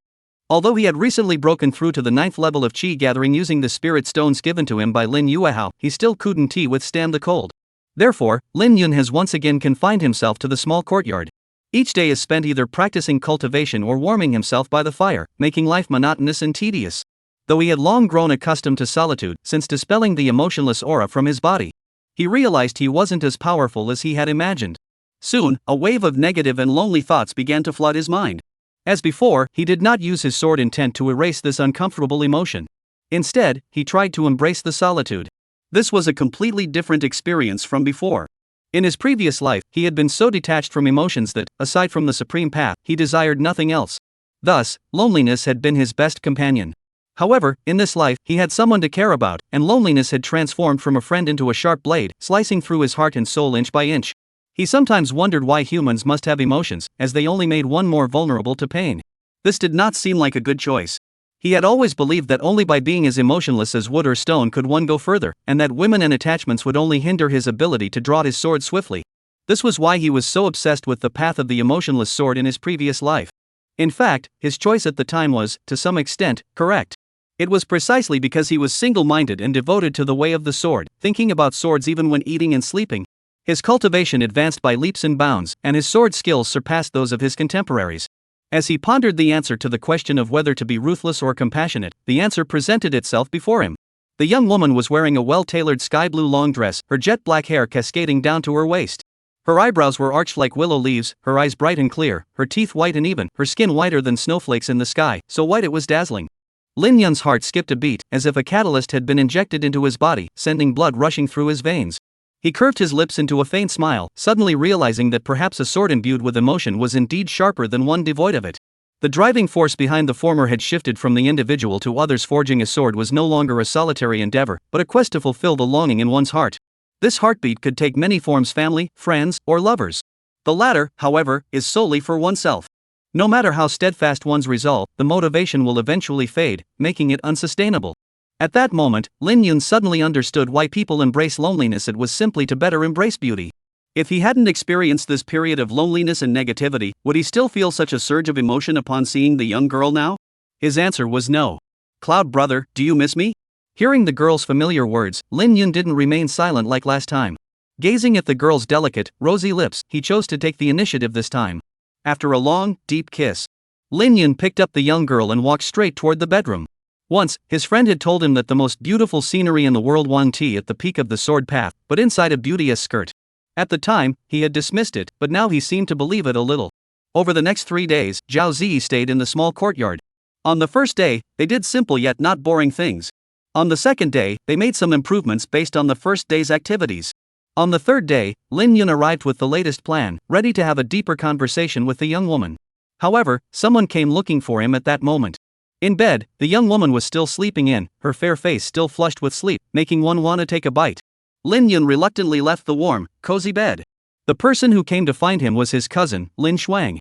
Although he had recently broken through to the 9th level of Qi gathering using the spirit stones given to him by Lin Yuehao, he still couldn't withstand the cold. Therefore, Lin Yun has once again confined himself to the small courtyard. Each day is spent either practicing cultivation or warming himself by the fire, making life monotonous and tedious. Though he had long grown accustomed to solitude since dispelling the emotionless aura from his body, he realized he wasn't as powerful as he had imagined. Soon, a wave of negative and lonely thoughts began to flood his mind. As before, he did not use his sword intent to erase this uncomfortable emotion. Instead, he tried to embrace the solitude. This was a completely different experience from before. In his previous life, he had been so detached from emotions that, aside from the supreme path, he desired nothing else. Thus, loneliness had been his best companion. However, in this life, he had someone to care about, and loneliness had transformed from a friend into a sharp blade, slicing through his heart and soul inch by inch. He sometimes wondered why humans must have emotions, as they only made one more vulnerable to pain. This did not seem like a good choice. He had always believed that only by being as emotionless as wood or stone could one go further, and that women and attachments would only hinder his ability to draw his sword swiftly. This was why he was so obsessed with the path of the emotionless sword in his previous life. In fact, his choice at the time was, to some extent, correct. It was precisely because he was single-minded and devoted to the way of the sword, thinking about swords even when eating and sleeping. His cultivation advanced by leaps and bounds, and his sword skills surpassed those of his contemporaries. As he pondered the answer to the question of whether to be ruthless or compassionate, the answer presented itself before him. The young woman was wearing a well-tailored sky-blue long dress, her jet-black hair cascading down to her waist. Her eyebrows were arched like willow leaves, her eyes bright and clear, her teeth white and even, her skin whiter than snowflakes in the sky, so white it was dazzling. Lin Yun's heart skipped a beat, as if a catalyst had been injected into his body, sending blood rushing through his veins. He curved his lips into a faint smile, suddenly realizing that perhaps a sword imbued with emotion was indeed sharper than one devoid of it. The driving force behind the former had shifted from the individual to others. Forging a sword was no longer a solitary endeavor, but a quest to fulfill the longing in one's heart. This heartbeat could take many forms: family, friends, or lovers. The latter, however, is solely for oneself. No matter how steadfast one's resolve, the motivation will eventually fade, making it unsustainable. At that moment, Lin Yun suddenly understood why people embrace loneliness. It was simply to better embrace beauty. If he hadn't experienced this period of loneliness and negativity, would he still feel such a surge of emotion upon seeing the young girl now? His answer was no. "Cloud brother, do you miss me?" Hearing the girl's familiar words, Lin Yun didn't remain silent like last time. Gazing at the girl's delicate, rosy lips, he chose to take the initiative this time. After a long, deep kiss, Lin Yun picked up the young girl and walked straight toward the bedroom. Once, his friend had told him that the most beautiful scenery in the world Wang Ti at the peak of the sword path, but inside a beauteous skirt. At the time, he had dismissed it, but now he seemed to believe it a little. Over the next 3 days, Zhao Ziyi stayed in the small courtyard. On the first day, they did simple yet not boring things. On the second day, they made some improvements based on the first day's activities. On the third day, Lin Yun arrived with the latest plan, ready to have a deeper conversation with the young woman. However, someone came looking for him at that moment. In bed, the young woman was still sleeping in, her fair face still flushed with sleep, making one want to take a bite. Lin Yun reluctantly left the warm, cozy bed. The person who came to find him was his cousin, Lin Shuang.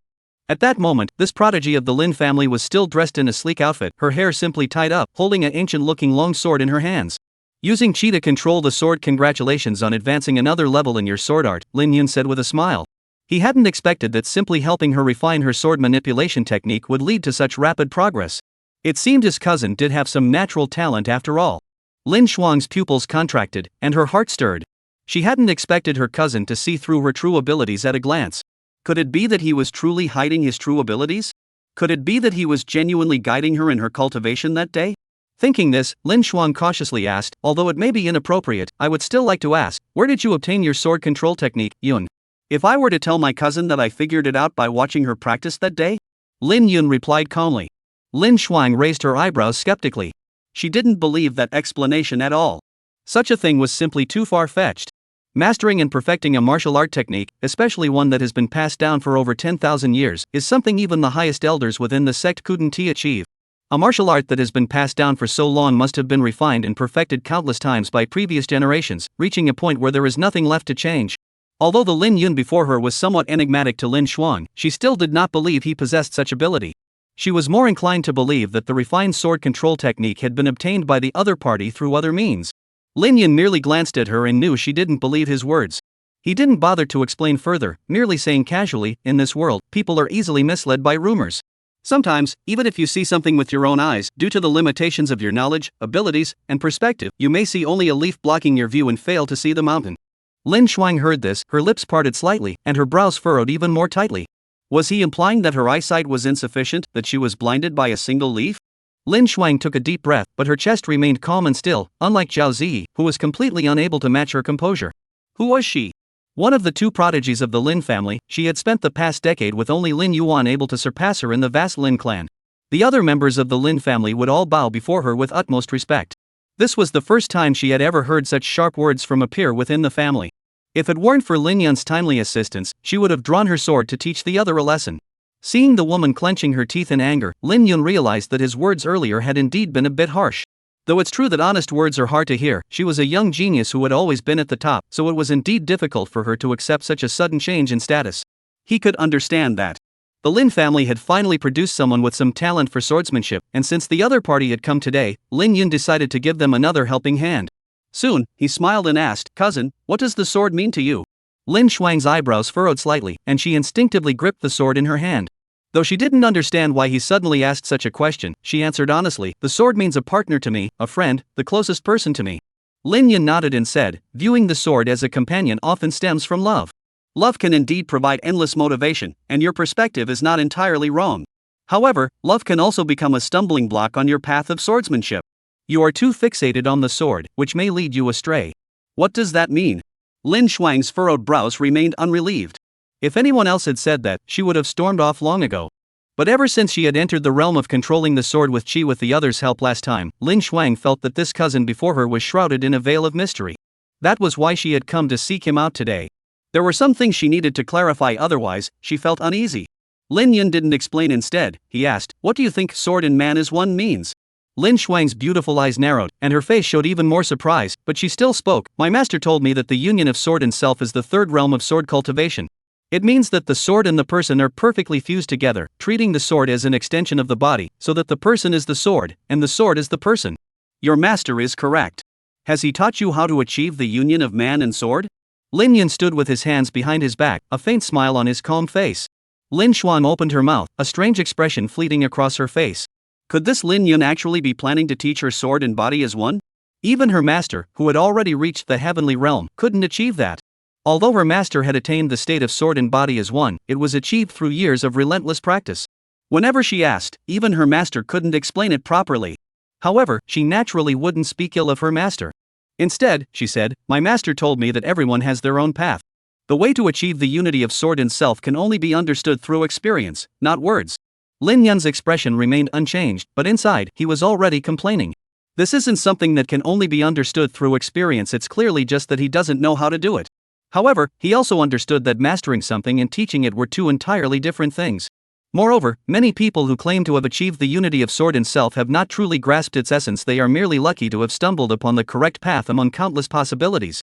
At that moment, this prodigy of the Lin family was still dressed in a sleek outfit, her hair simply tied up, holding an ancient-looking long sword in her hands. Using Qi to control the sword. "Congratulations on advancing another level in your sword art," Lin Yun said with a smile. He hadn't expected that simply helping her refine her sword manipulation technique would lead to such rapid progress. It seemed his cousin did have some natural talent after all. Lin Shuang's pupils contracted, and her heart stirred. She hadn't expected her cousin to see through her true abilities at a glance. Could it be that he was truly hiding his true abilities? Could it be that he was genuinely guiding her in her cultivation that day? Thinking this, Lin Shuang cautiously asked, "Although it may be inappropriate, I would still like to ask, where did you obtain your sword control technique, Yun?" If I were to tell my cousin that I figured it out by watching her practice that day? Lin Yun replied calmly. Lin Shuang raised her eyebrows skeptically. She didn't believe that explanation at all. Such a thing was simply too far-fetched. Mastering and perfecting a martial art technique, especially one that has been passed down for over 10,000 years, is something even the highest elders within the sect couldn't achieve. A martial art that has been passed down for so long must have been refined and perfected countless times by previous generations, reaching a point where there is nothing left to change. Although the Lin Yun before her was somewhat enigmatic to Lin Shuang, she still did not believe he possessed such ability. She was more inclined to believe that the refined sword control technique had been obtained by the other party through other means. Lin Yun merely glanced at her and knew she didn't believe his words. He didn't bother to explain further, merely saying casually, in this world, people are easily misled by rumors. Sometimes, even if you see something with your own eyes, due to the limitations of your knowledge, abilities, and perspective, you may see only a leaf blocking your view and fail to see the mountain. Lin Shuang heard this, her lips parted slightly, and her brows furrowed even more tightly. Was he implying that her eyesight was insufficient, that she was blinded by a single leaf? Lin Shuang took a deep breath, but her chest remained calm and still, unlike Zhao Ziyi, who was completely unable to match her composure. Who was she? One of the two prodigies of the Lin family, she had spent the past decade with only Lin Yuan able to surpass her in the vast Lin clan. The other members of the Lin family would all bow before her with utmost respect. This was the first time she had ever heard such sharp words from a peer within the family. If it weren't for Lin Yun's timely assistance, she would have drawn her sword to teach the other a lesson. Seeing the woman clenching her teeth in anger, Lin Yun realized that his words earlier had indeed been a bit harsh. Though it's true that honest words are hard to hear, she was a young genius who had always been at the top, so it was indeed difficult for her to accept such a sudden change in status. He could understand that. The Lin family had finally produced someone with some talent for swordsmanship, and since the other party had come today, Lin Yun decided to give them another helping hand. Soon, he smiled and asked, "Cousin, what does the sword mean to you?" Lin Shuang's eyebrows furrowed slightly, and she instinctively gripped the sword in her hand. Though she didn't understand why he suddenly asked such a question, she answered honestly, "The sword means a partner to me, a friend, the closest person to me." Lin Yun nodded and said, "Viewing the sword as a companion often stems from love. Love can indeed provide endless motivation, and your perspective is not entirely wrong. However, love can also become a stumbling block on your path of swordsmanship. You are too fixated on the sword, which may lead you astray." What does that mean? Lin Shuang's furrowed brows remained unrelieved. If anyone else had said that, she would have stormed off long ago. But ever since she had entered the realm of controlling the sword with Qi with the others' help last time, Lin Shuang felt that this cousin before her was shrouded in a veil of mystery. That was why she had come to seek him out today. There were some things she needed to clarify, otherwise, she felt uneasy. Lin Yun didn't explain. Instead, he asked, "What do you think sword and man is one means?" Lin Shuang's beautiful eyes narrowed, and her face showed even more surprise, but she still spoke. "My master told me that the union of sword and self is the third realm of sword cultivation. It means that the sword and the person are perfectly fused together, treating the sword as an extension of the body, so that the person is the sword, and the sword is the person. Your master is correct. Has he taught you how to achieve the union of man and sword?" Lin Yun stood with his hands behind his back, a faint smile on his calm face. Lin Shuang opened her mouth, a strange expression fleeting across her face. Could this Lin Yun actually be planning to teach her sword and body as one? Even her master, who had already reached the heavenly realm, couldn't achieve that. Although her master had attained the state of sword and body as one, it was achieved through years of relentless practice. Whenever she asked, even her master couldn't explain it properly. However, she naturally wouldn't speak ill of her master. Instead, she said, "My master told me that everyone has their own path. The way to achieve the unity of sword and self can only be understood through experience, not words." Lin Yun's expression remained unchanged, but inside, he was already complaining. This isn't something that can only be understood through experience, it's clearly just that he doesn't know how to do it. However, he also understood that mastering something and teaching it were two entirely different things. Moreover, many people who claim to have achieved the unity of sword and self have not truly grasped its essence. They are merely lucky to have stumbled upon the correct path among countless possibilities.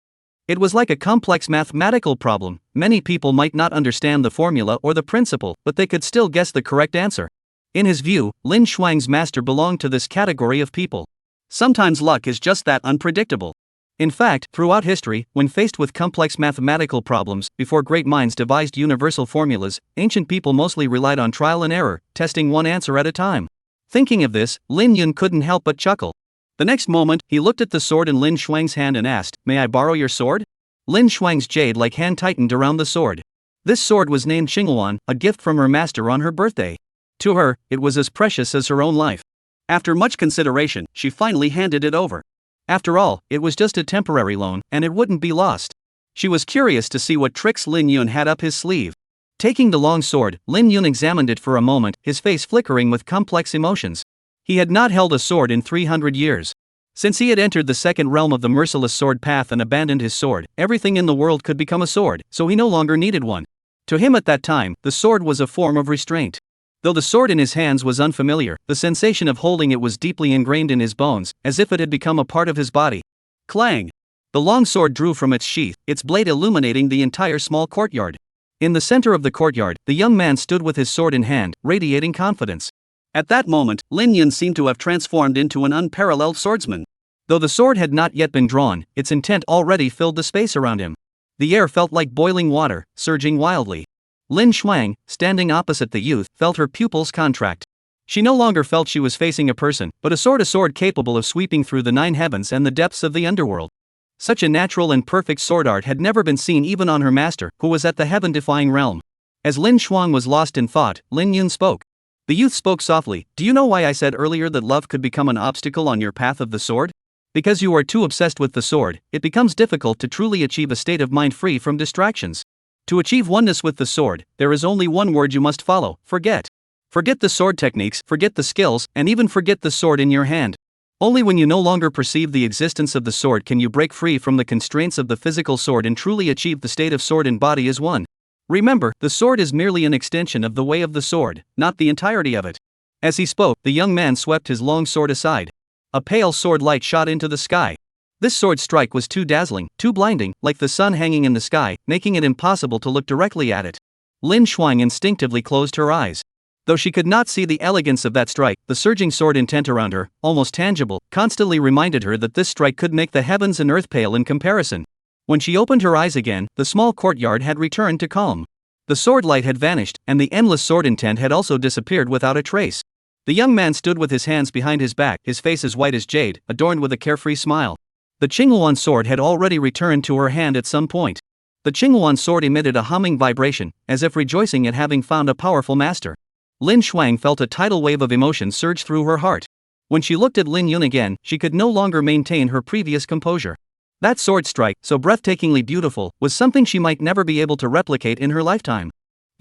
It was like a complex mathematical problem. Many people might not understand the formula or the principle, but they could still guess the correct answer. In his view, Lin Shuang's master belonged to this category of people. Sometimes luck is just that unpredictable. In fact, throughout history, when faced with complex mathematical problems, before great minds devised universal formulas, ancient people mostly relied on trial and error, testing one answer at a time. Thinking of this, Lin Yun couldn't help but chuckle. The next moment, he looked at the sword in Lin Shuang's hand and asked, "May I borrow your sword?" Lin Shuang's jade-like hand tightened around the sword. This sword was named Xingluan, a gift from her master on her birthday. To her, it was as precious as her own life. After much consideration, she finally handed it over. After all, it was just a temporary loan, and it wouldn't be lost. She was curious to see what tricks Lin Yun had up his sleeve. Taking the long sword, Lin Yun examined it for a moment, his face flickering with complex emotions. He had not held a sword in 300 years. Since he had entered the second realm of the merciless sword path and abandoned his sword, everything in the world could become a sword, so he no longer needed one. To him at that time, the sword was a form of restraint. Though the sword in his hands was unfamiliar, the sensation of holding it was deeply ingrained in his bones, as if it had become a part of his body. Clang! The long sword drew from its sheath, its blade illuminating the entire small courtyard. In the center of the courtyard, the young man stood with his sword in hand, radiating confidence. At that moment, Lin Yun seemed to have transformed into an unparalleled swordsman. Though the sword had not yet been drawn, its intent already filled the space around him. The air felt like boiling water, surging wildly. Lin Shuang, standing opposite the youth, felt her pupils contract. She no longer felt she was facing a person, but a sword capable of sweeping through the 9 heavens and the depths of the underworld. Such a natural and perfect sword art had never been seen even on her master, who was at the heaven-defying realm. As Lin Shuang was lost in thought, Lin Yun spoke. The youth spoke softly. Do you know why I said earlier that love could become an obstacle on your path of the sword? Because you are too obsessed with the sword, it becomes difficult to truly achieve a state of mind free from distractions. To achieve oneness with the sword, there is only one word you must follow: forget. Forget the sword techniques, forget the skills, and even forget the sword in your hand. Only when you no longer perceive the existence of the sword can you break free from the constraints of the physical sword and truly achieve the state of sword and body as one. Remember, the sword is merely an extension of the way of the sword, not the entirety of it. As he spoke, the young man swept his long sword aside. A pale sword light shot into the sky. This sword strike was too dazzling, too blinding, like the sun hanging in the sky, making it impossible to look directly at it. Lin Shuang instinctively closed her eyes. Though she could not see the elegance of that strike, the surging sword intent around her, almost tangible, constantly reminded her that this strike could make the heavens and earth pale in comparison. When she opened her eyes again, the small courtyard had returned to calm. The sword light had vanished, and the endless sword intent had also disappeared without a trace. The young man stood with his hands behind his back, his face as white as jade, adorned with a carefree smile. The Qinghuan sword had already returned to her hand at some point. The Qinghuan sword emitted a humming vibration, as if rejoicing at having found a powerful master. Lin Shuang felt a tidal wave of emotion surge through her heart. When she looked at Lin Yun again, she could no longer maintain her previous composure. That sword strike, so breathtakingly beautiful, was something she might never be able to replicate in her lifetime.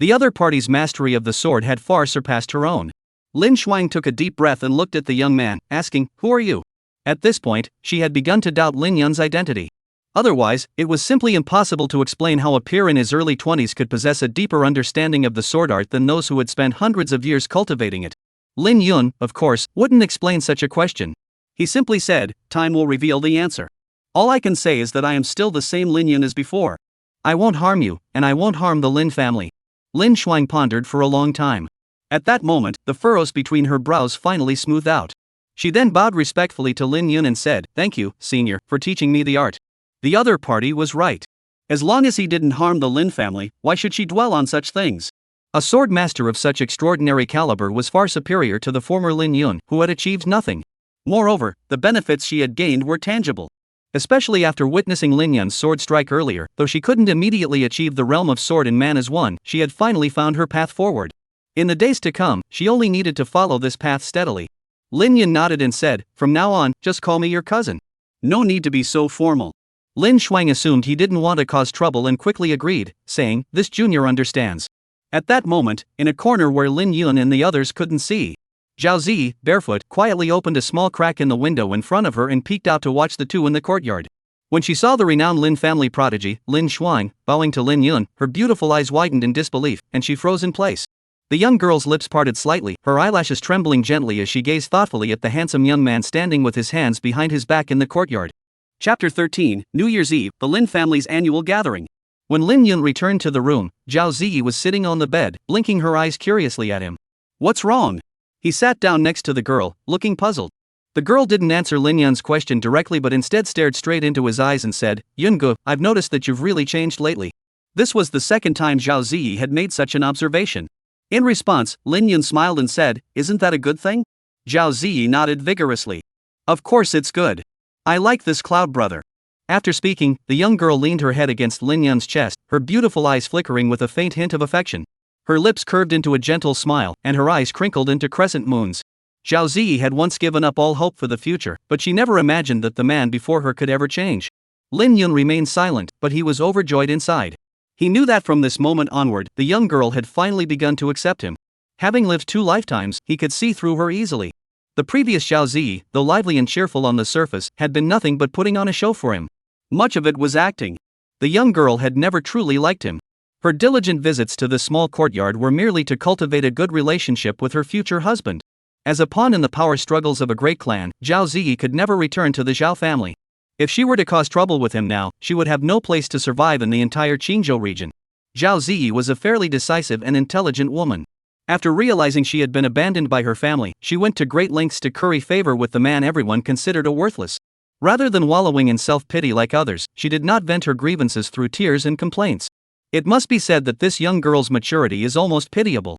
The other party's mastery of the sword had far surpassed her own. Lin Shuang took a deep breath and looked at the young man, asking, "Who are you?" At this point, she had begun to doubt Lin Yun's identity. Otherwise, it was simply impossible to explain how a peer in his early 20s could possess a deeper understanding of the sword art than those who had spent hundreds of years cultivating it. Lin Yun, of course, wouldn't explain such a question. He simply said, "Time will reveal the answer. All I can say is that I am still the same Lin Yun as before. I won't harm you, and I won't harm the Lin family." Lin Shuang pondered for a long time. At that moment, the furrows between her brows finally smoothed out. She then bowed respectfully to Lin Yun and said, "Thank you, senior, for teaching me the art." The other party was right. As long as he didn't harm the Lin family, why should she dwell on such things? A sword master of such extraordinary caliber was far superior to the former Lin Yun, who had achieved nothing. Moreover, the benefits she had gained were tangible. Especially after witnessing Lin Yun's sword strike earlier, though she couldn't immediately achieve the realm of sword and man as one, she had finally found her path forward. In the days to come, she only needed to follow this path steadily. Lin Yun nodded and said, "From now on, just call me your cousin. No need to be so formal." Lin Shuang assumed he didn't want to cause trouble and quickly agreed, saying, "This junior understands." At that moment, in a corner where Lin Yun and the others couldn't see, Zhao Zi, barefoot, quietly opened a small crack in the window in front of her and peeked out to watch the two in the courtyard. When she saw the renowned Lin family prodigy, Lin Shuang, bowing to Lin Yun, her beautiful eyes widened in disbelief, and she froze in place. The young girl's lips parted slightly, her eyelashes trembling gently as she gazed thoughtfully at the handsome young man standing with his hands behind his back in the courtyard. Chapter 13, New Year's Eve, the Lin family's annual gathering. When Lin Yun returned to the room, Zhao Zi was sitting on the bed, blinking her eyes curiously at him. "What's wrong?" He sat down next to the girl, looking puzzled. The girl didn't answer Lin Yun's question directly but instead stared straight into his eyes and said, "Yungu, I've noticed that you've really changed lately." This was the second time Zhao Zi had made such an observation. In response, Lin Yun smiled and said, "Isn't that a good thing?" Zhao Zi nodded vigorously. "Of course it's good. I like this cloud brother." After speaking, the young girl leaned her head against Lin Yun's chest, her beautiful eyes flickering with a faint hint of affection. Her lips curved into a gentle smile, and her eyes crinkled into crescent moons. Zhao Zi had once given up all hope for the future, but she never imagined that the man before her could ever change. Lin Yun remained silent, but he was overjoyed inside. He knew that from this moment onward, the young girl had finally begun to accept him. Having lived 2 lifetimes, he could see through her easily. The previous Xiao Ziyi, though lively and cheerful on the surface, had been nothing but putting on a show for him. Much of it was acting. The young girl had never truly liked him. Her diligent visits to the small courtyard were merely to cultivate a good relationship with her future husband. As a pawn in the power struggles of a great clan, Zhao Ziyi could never return to the Zhao family. If she were to cause trouble with him now, she would have no place to survive in the entire Qingzhou region. Zhao Ziyi was a fairly decisive and intelligent woman. After realizing she had been abandoned by her family, she went to great lengths to curry favor with the man everyone considered a worthless. Rather than wallowing in self-pity like others, she did not vent her grievances through tears and complaints. It must be said that this young girl's maturity is almost pitiable.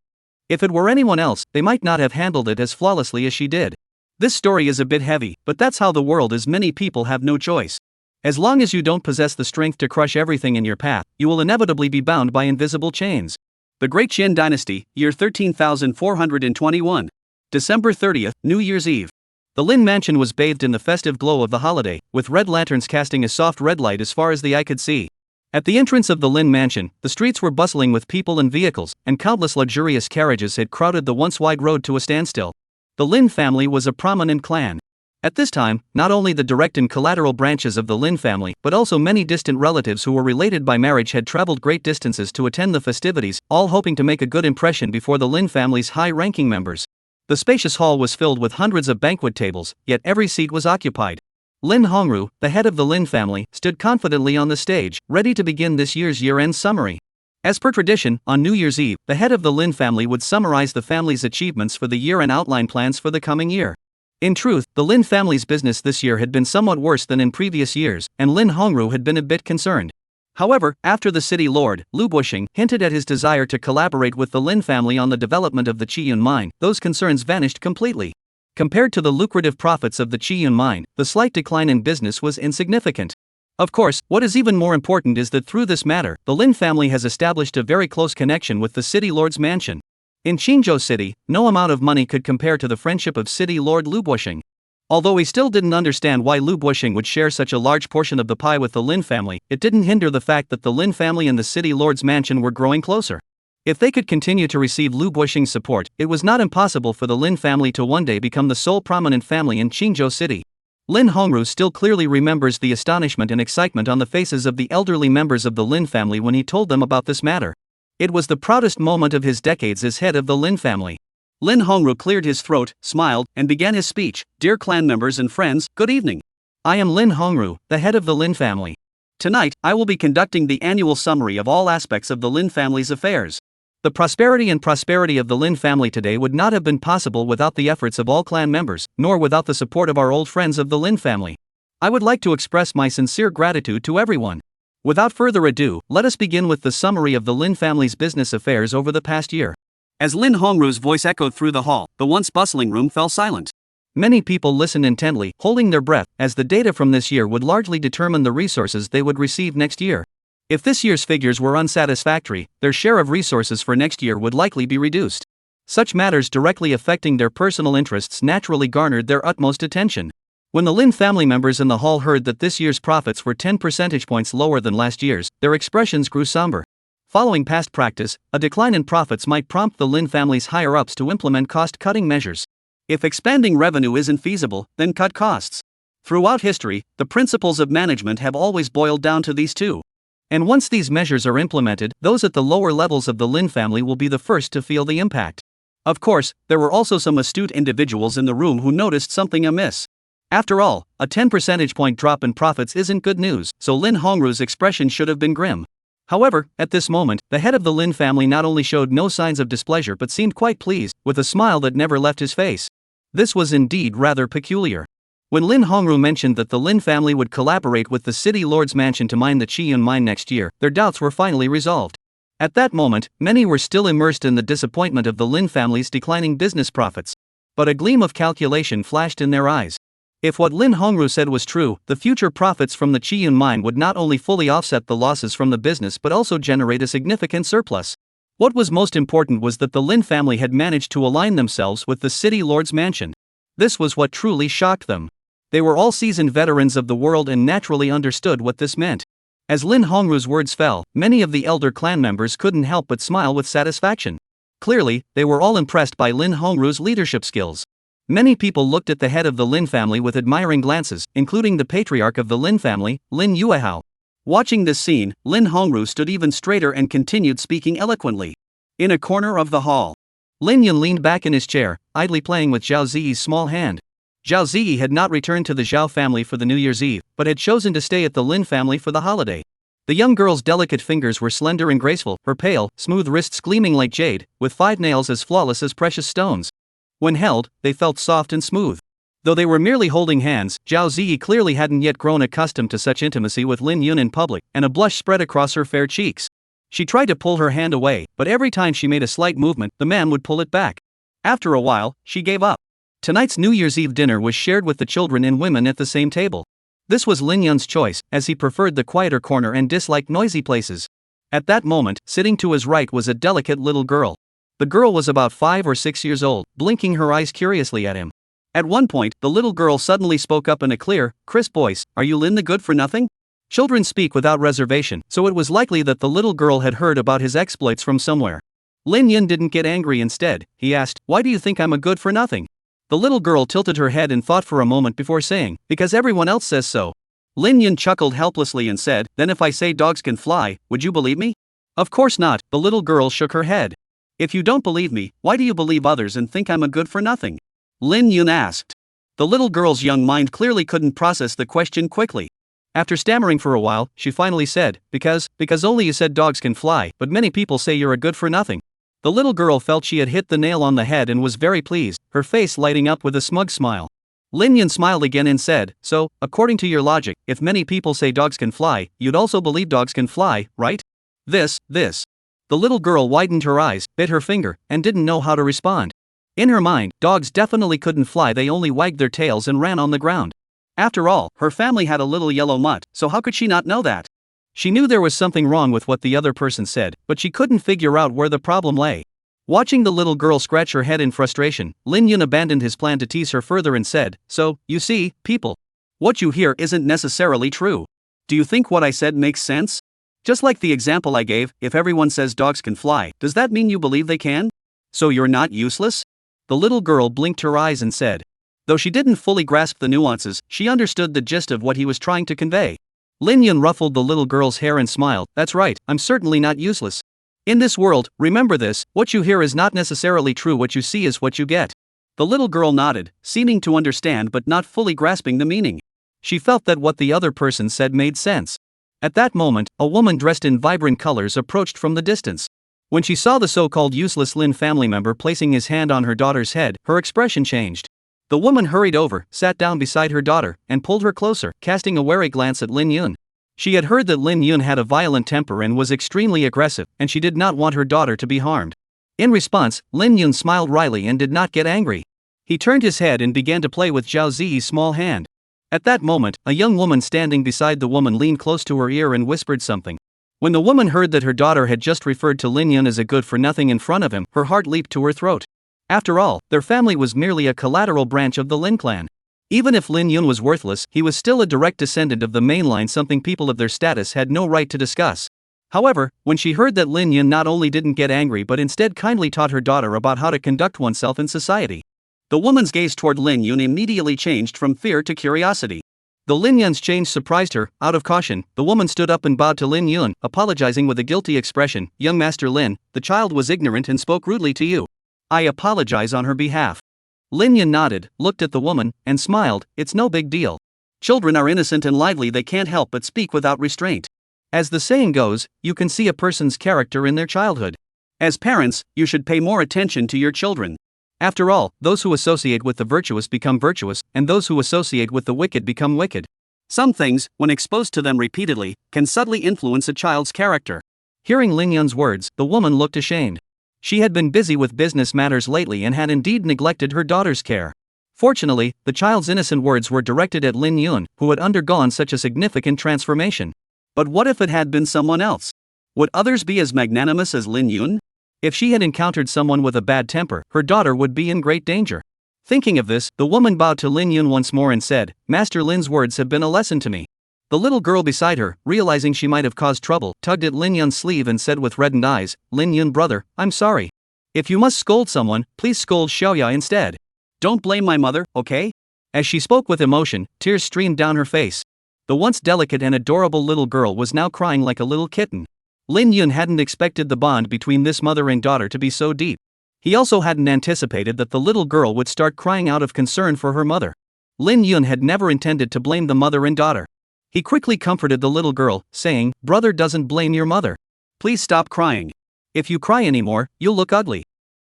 If it were anyone else, they might not have handled it as flawlessly as she did. This story is a bit heavy, but that's how the world is. Many people have no choice. As long as you don't possess the strength to crush everything in your path, you will inevitably be bound by invisible chains. The Great Qin Dynasty, year 13,421. December 30th, New Year's Eve. The Lin mansion was bathed in the festive glow of the holiday, with red lanterns casting a soft red light as far as the eye could see. At the entrance of the Lin mansion, the streets were bustling with people and vehicles, and countless luxurious carriages had crowded the once wide road to a standstill. The Lin family was a prominent clan. At this time, not only the direct and collateral branches of the Lin family, but also many distant relatives who were related by marriage had traveled great distances to attend the festivities, all hoping to make a good impression before the Lin family's high-ranking members. The spacious hall was filled with hundreds of banquet tables, yet every seat was occupied. Lin Hongru, the head of the Lin family, stood confidently on the stage, ready to begin this year's year-end summary. As per tradition, on New Year's Eve, the head of the Lin family would summarize the family's achievements for the year and outline plans for the coming year. In truth, the Lin family's business this year had been somewhat worse than in previous years, and Lin Hongru had been a bit concerned. However, after the city lord, Lu Bushing, hinted at his desire to collaborate with the Lin family on the development of the Qiyun mine, those concerns vanished completely. Compared to the lucrative profits of the Qiyun mine, the slight decline in business was insignificant. Of course, what is even more important is that through this matter, the Lin family has established a very close connection with the city lord's mansion. In Qingzhou City, no amount of money could compare to the friendship of city lord Lu Bushing. Although he still didn't understand why Lu Bushing would share such a large portion of the pie with the Lin family, it didn't hinder the fact that the Lin family and the city lord's mansion were growing closer. If they could continue to receive Lu Bushing's support, it was not impossible for the Lin family to one day become the sole prominent family in Qingzhou City. Lin Hongru still clearly remembers the astonishment and excitement on the faces of the elderly members of the Lin family when he told them about this matter. It was the proudest moment of his decades as head of the Lin family. Lin Hongru cleared his throat, smiled, and began his speech. Dear clan members and friends, good evening. I am Lin Hongru, the head of the Lin family. Tonight, I will be conducting the annual summary of all aspects of the Lin family's affairs. The prosperity of the Lin family today would not have been possible without the efforts of all clan members, nor without the support of our old friends of the Lin family. I would like to express my sincere gratitude to everyone. Without further ado, let us begin with the summary of the Lin family's business affairs over the past year. As Lin Hongru's voice echoed through the hall, the once bustling room fell silent. Many people listened intently, holding their breath, as the data from this year would largely determine the resources they would receive next year. If this year's figures were unsatisfactory, their share of resources for next year would likely be reduced. Such matters directly affecting their personal interests naturally garnered their utmost attention. When the Lin family members in the hall heard that this year's profits were 10 percentage points lower than last year's, their expressions grew somber. Following past practice, a decline in profits might prompt the Lin family's higher-ups to implement cost-cutting measures. If expanding revenue isn't feasible, then cut costs. Throughout history, the principles of management have always boiled down to these two. And once these measures are implemented, those at the lower levels of the Lin family will be the first to feel the impact. Of course, there were also some astute individuals in the room who noticed something amiss. After all, a 10 percentage point drop in profits isn't good news, so Lin Hongru's expression should have been grim. However, at this moment, the head of the Lin family not only showed no signs of displeasure but seemed quite pleased, with a smile that never left his face. This was indeed rather peculiar. When Lin Hongru mentioned that the Lin family would collaborate with the city lord's mansion to mine the Qiyun mine next year, their doubts were finally resolved. At that moment, many were still immersed in the disappointment of the Lin family's declining business profits. But a gleam of calculation flashed in their eyes. If what Lin Hongru said was true, the future profits from the Qiyun mine would not only fully offset the losses from the business but also generate a significant surplus. What was most important was that the Lin family had managed to align themselves with the city lord's mansion. This was what truly shocked them. They were all seasoned veterans of the world and naturally understood what this meant. As Lin Hongru's words fell, many of the elder clan members couldn't help but smile with satisfaction. Clearly, they were all impressed by Lin Hongru's leadership skills. Many people looked at the head of the Lin family with admiring glances, including the patriarch of the Lin family, Lin Yuehao. Watching this scene, Lin Hongru stood even straighter and continued speaking eloquently. In a corner of the hall, Lin Yun leaned back in his chair, idly playing with Zhao Ziyi's small hand. Zhao Ziyi had not returned to the Zhao family for the New Year's Eve, but had chosen to stay at the Lin family for the holiday. The young girl's delicate fingers were slender and graceful, her pale, smooth wrists gleaming like jade, with 5 nails as flawless as precious stones. When held, they felt soft and smooth. Though they were merely holding hands, Zhao Ziyi clearly hadn't yet grown accustomed to such intimacy with Lin Yun in public, and a blush spread across her fair cheeks. She tried to pull her hand away, but every time she made a slight movement, the man would pull it back. After a while, she gave up. Tonight's New Year's Eve dinner was shared with the children and women at the same table. This was Lin Yun's choice, as he preferred the quieter corner and disliked noisy places. At that moment, sitting to his right was a delicate little girl. The girl was about 5 or 6 years old, blinking her eyes curiously at him. At one point, the little girl suddenly spoke up in a clear, crisp voice, "Are you Lin the good-for-nothing?" Children speak without reservation, so it was likely that the little girl had heard about his exploits from somewhere. Lin Yun didn't get angry. Instead, he asked, "Why do you think I'm a good-for-nothing?" The little girl tilted her head and thought for a moment before saying, "Because everyone else says so." Lin Yun chuckled helplessly and said, "Then if I say dogs can fly, would you believe me?" "Of course not," the little girl shook her head. "If you don't believe me, why do you believe others and think I'm a good-for-nothing?" Lin Yun asked. The little girl's young mind clearly couldn't process the question quickly. After stammering for a while, she finally said, because only you said dogs can fly, but many people say you're a good-for-nothing." The little girl felt she had hit the nail on the head and was very pleased, her face lighting up with a smug smile. Lin Yun smiled again and said, "So, according to your logic, if many people say dogs can fly, you'd also believe dogs can fly, right?" This. The little girl widened her eyes, bit her finger, and didn't know how to respond. In her mind, dogs definitely couldn't fly, they only wagged their tails and ran on the ground. After all, her family had a little yellow mutt, so how could she not know that? She knew there was something wrong with what the other person said, but she couldn't figure out where the problem lay. Watching the little girl scratch her head in frustration, Lin Yun abandoned his plan to tease her further and said, "So, you see, people, what you hear isn't necessarily true. Do you think what I said makes sense? Just like the example I gave, if everyone says dogs can fly, does that mean you believe they can? So you're not useless?" The little girl blinked her eyes and said. Though she didn't fully grasp the nuances, she understood the gist of what he was trying to convey. Lin Yun ruffled the little girl's hair and smiled, "That's right, I'm certainly not useless. In this world, remember this, what you hear is not necessarily true, what you see is what you get." The little girl nodded, seeming to understand but not fully grasping the meaning. She felt that what the other person said made sense. At that moment, a woman dressed in vibrant colors approached from the distance. When she saw the so-called useless Lin family member placing his hand on her daughter's head, her expression changed. The woman hurried over, sat down beside her daughter, and pulled her closer, casting a wary glance at Lin Yun. She had heard that Lin Yun had a violent temper and was extremely aggressive, and she did not want her daughter to be harmed. In response, Lin Yun smiled wryly and did not get angry. He turned his head and began to play with Zhao Ziyi's small hand. At that moment, a young woman standing beside the woman leaned close to her ear and whispered something. When the woman heard that her daughter had just referred to Lin Yun as a good-for-nothing in front of him, her heart leaped to her throat. After all, their family was merely a collateral branch of the Lin clan. Even if Lin Yun was worthless, he was still a direct descendant of the mainline, something people of their status had no right to discuss. However, when she heard that Lin Yun not only didn't get angry but instead kindly taught her daughter about how to conduct oneself in society, the woman's gaze toward Lin Yun immediately changed from fear to curiosity. The Lin Yun's change surprised her. Out of caution, the woman stood up and bowed to Lin Yun, apologizing with a guilty expression. "Young Master Lin, the child was ignorant and spoke rudely to you. I apologize on her behalf." Lin Yun nodded, looked at the woman, and smiled. "It's no big deal. Children are innocent and lively, they can't help but speak without restraint. As the saying goes, you can see a person's character in their childhood. As parents, you should pay more attention to your children. After all, those who associate with the virtuous become virtuous, and those who associate with the wicked become wicked. Some things, when exposed to them repeatedly, can subtly influence a child's character." Hearing Lin Yun's words, the woman looked ashamed. She had been busy with business matters lately and had indeed neglected her daughter's care. Fortunately, the child's innocent words were directed at Lin Yun, who had undergone such a significant transformation. But what if it had been someone else? Would others be as magnanimous as Lin Yun? If she had encountered someone with a bad temper, her daughter would be in great danger. Thinking of this, the woman bowed to Lin Yun once more and said, "Master Lin's words have been a lesson to me." The little girl beside her, realizing she might have caused trouble, tugged at Lin Yun's sleeve and said with reddened eyes, "Lin Yun brother, I'm sorry. If you must scold someone, please scold Xiaoya instead. Don't blame my mother, okay?" As she spoke with emotion, tears streamed down her face. The once delicate and adorable little girl was now crying like a little kitten. Lin Yun hadn't expected the bond between this mother and daughter to be so deep. He also hadn't anticipated that the little girl would start crying out of concern for her mother. Lin Yun had never intended to blame the mother and daughter. He quickly comforted the little girl, saying, "Brother doesn't blame your mother. Please stop crying. If you cry anymore, you'll look ugly."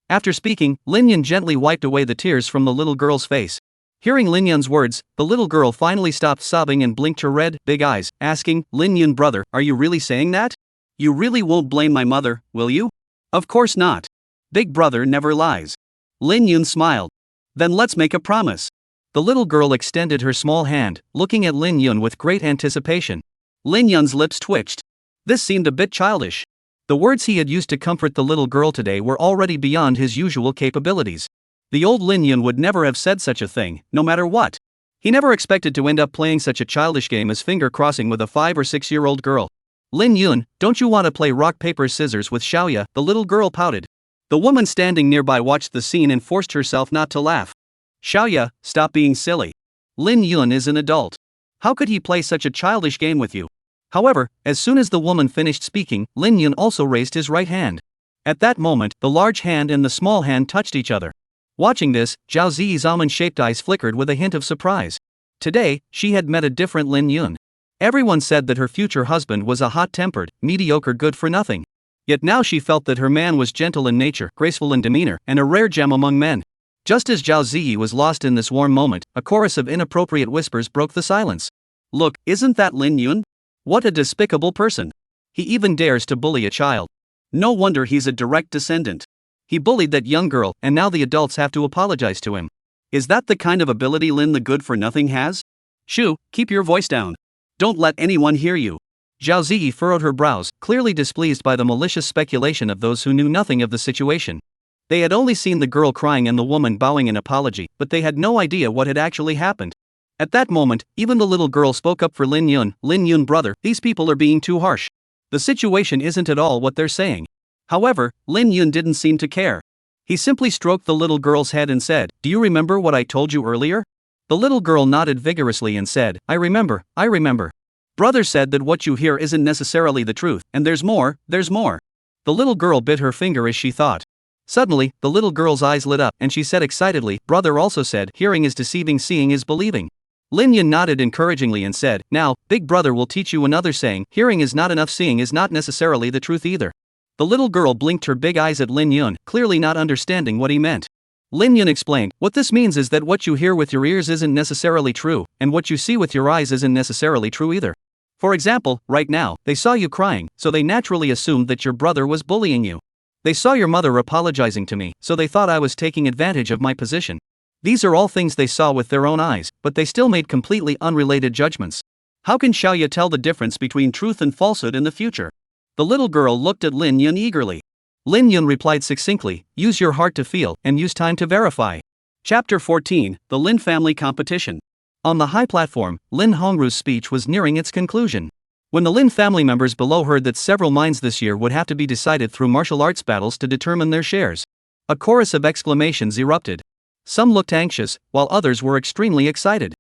After speaking, Lin Yun gently wiped away the tears from the little girl's face. Hearing Lin Yun's words, the little girl finally stopped sobbing and blinked her red, big eyes, asking, "Lin Yun brother, are you really saying that? You really won't blame my mother, will you?" "Of course not. Big brother never lies." Lin Yun smiled. "Then let's make a promise." The little girl extended her small hand, looking at Lin Yun with great anticipation. Lin Yun's lips twitched. This seemed a bit childish. The words he had used to comfort the little girl today were already beyond his usual capabilities. The old Lin Yun would never have said such a thing, no matter what. He never expected to end up playing such a childish game as finger crossing with a 5 or 6-year-old girl. "Lin Yun, don't you want to play rock paper scissors with Xiaoya?" the little girl pouted. The woman standing nearby watched the scene and forced herself not to laugh. "Xiaoya, stop being silly. Lin Yun is an adult. How could he play such a childish game with you?" However, as soon as the woman finished speaking, Lin Yun also raised his right hand. At that moment, the large hand and the small hand touched each other. Watching this, Zhao Ziyi's almond-shaped eyes flickered with a hint of surprise. Today, she had met a different Lin Yun. Everyone said that her future husband was a hot-tempered, mediocre good-for-nothing. Yet now she felt that her man was gentle in nature, graceful in demeanor, and a rare gem among men. Just as Zhao Ziyi was lost in this warm moment, a chorus of inappropriate whispers broke the silence. "Look, isn't that Lin Yun? What a despicable person. He even dares to bully a child. No wonder he's a direct descendant. He bullied that young girl, and now the adults have to apologize to him. Is that the kind of ability Lin the good-for-nothing has? Shu, keep your voice down. Don't let anyone hear you." Zhao Ziyi furrowed her brows, clearly displeased by the malicious speculation of those who knew nothing of the situation. They had only seen the girl crying and the woman bowing in apology, but they had no idea what had actually happened. At that moment, even the little girl spoke up for Lin Yun. "Lin Yun brother, these people are being too harsh. The situation isn't at all what they're saying." However, Lin Yun didn't seem to care. He simply stroked the little girl's head and said, "Do you remember what I told you earlier?" The little girl nodded vigorously and said, I remember. Brother said that what you hear isn't necessarily the truth, and there's more. The little girl bit her finger as she thought. Suddenly, the little girl's eyes lit up, and she said excitedly, "Brother also said, hearing is deceiving, seeing is believing." Lin Yun nodded encouragingly and said, "Now, big brother will teach you another saying, hearing is not enough, seeing is not necessarily the truth either." The little girl blinked her big eyes at Lin Yun, clearly not understanding what he meant. Lin Yun explained, "What this means is that what you hear with your ears isn't necessarily true, and what you see with your eyes isn't necessarily true either. For example, right now, they saw you crying, so they naturally assumed that your brother was bullying you. They saw your mother apologizing to me, so they thought I was taking advantage of my position. These are all things they saw with their own eyes, but they still made completely unrelated judgments. How can Xiaoya tell the difference between truth and falsehood in the future?" The little girl looked at Lin Yun eagerly. Lin Yun replied succinctly, "Use your heart to feel, and use time to verify." Chapter 14, The Lin Family Competition. On the high platform, Lin Hongru's speech was nearing its conclusion. When the Lin family members below heard that several minds this year would have to be decided through martial arts battles to determine their shares, a chorus of exclamations erupted. Some looked anxious, while others were extremely excited.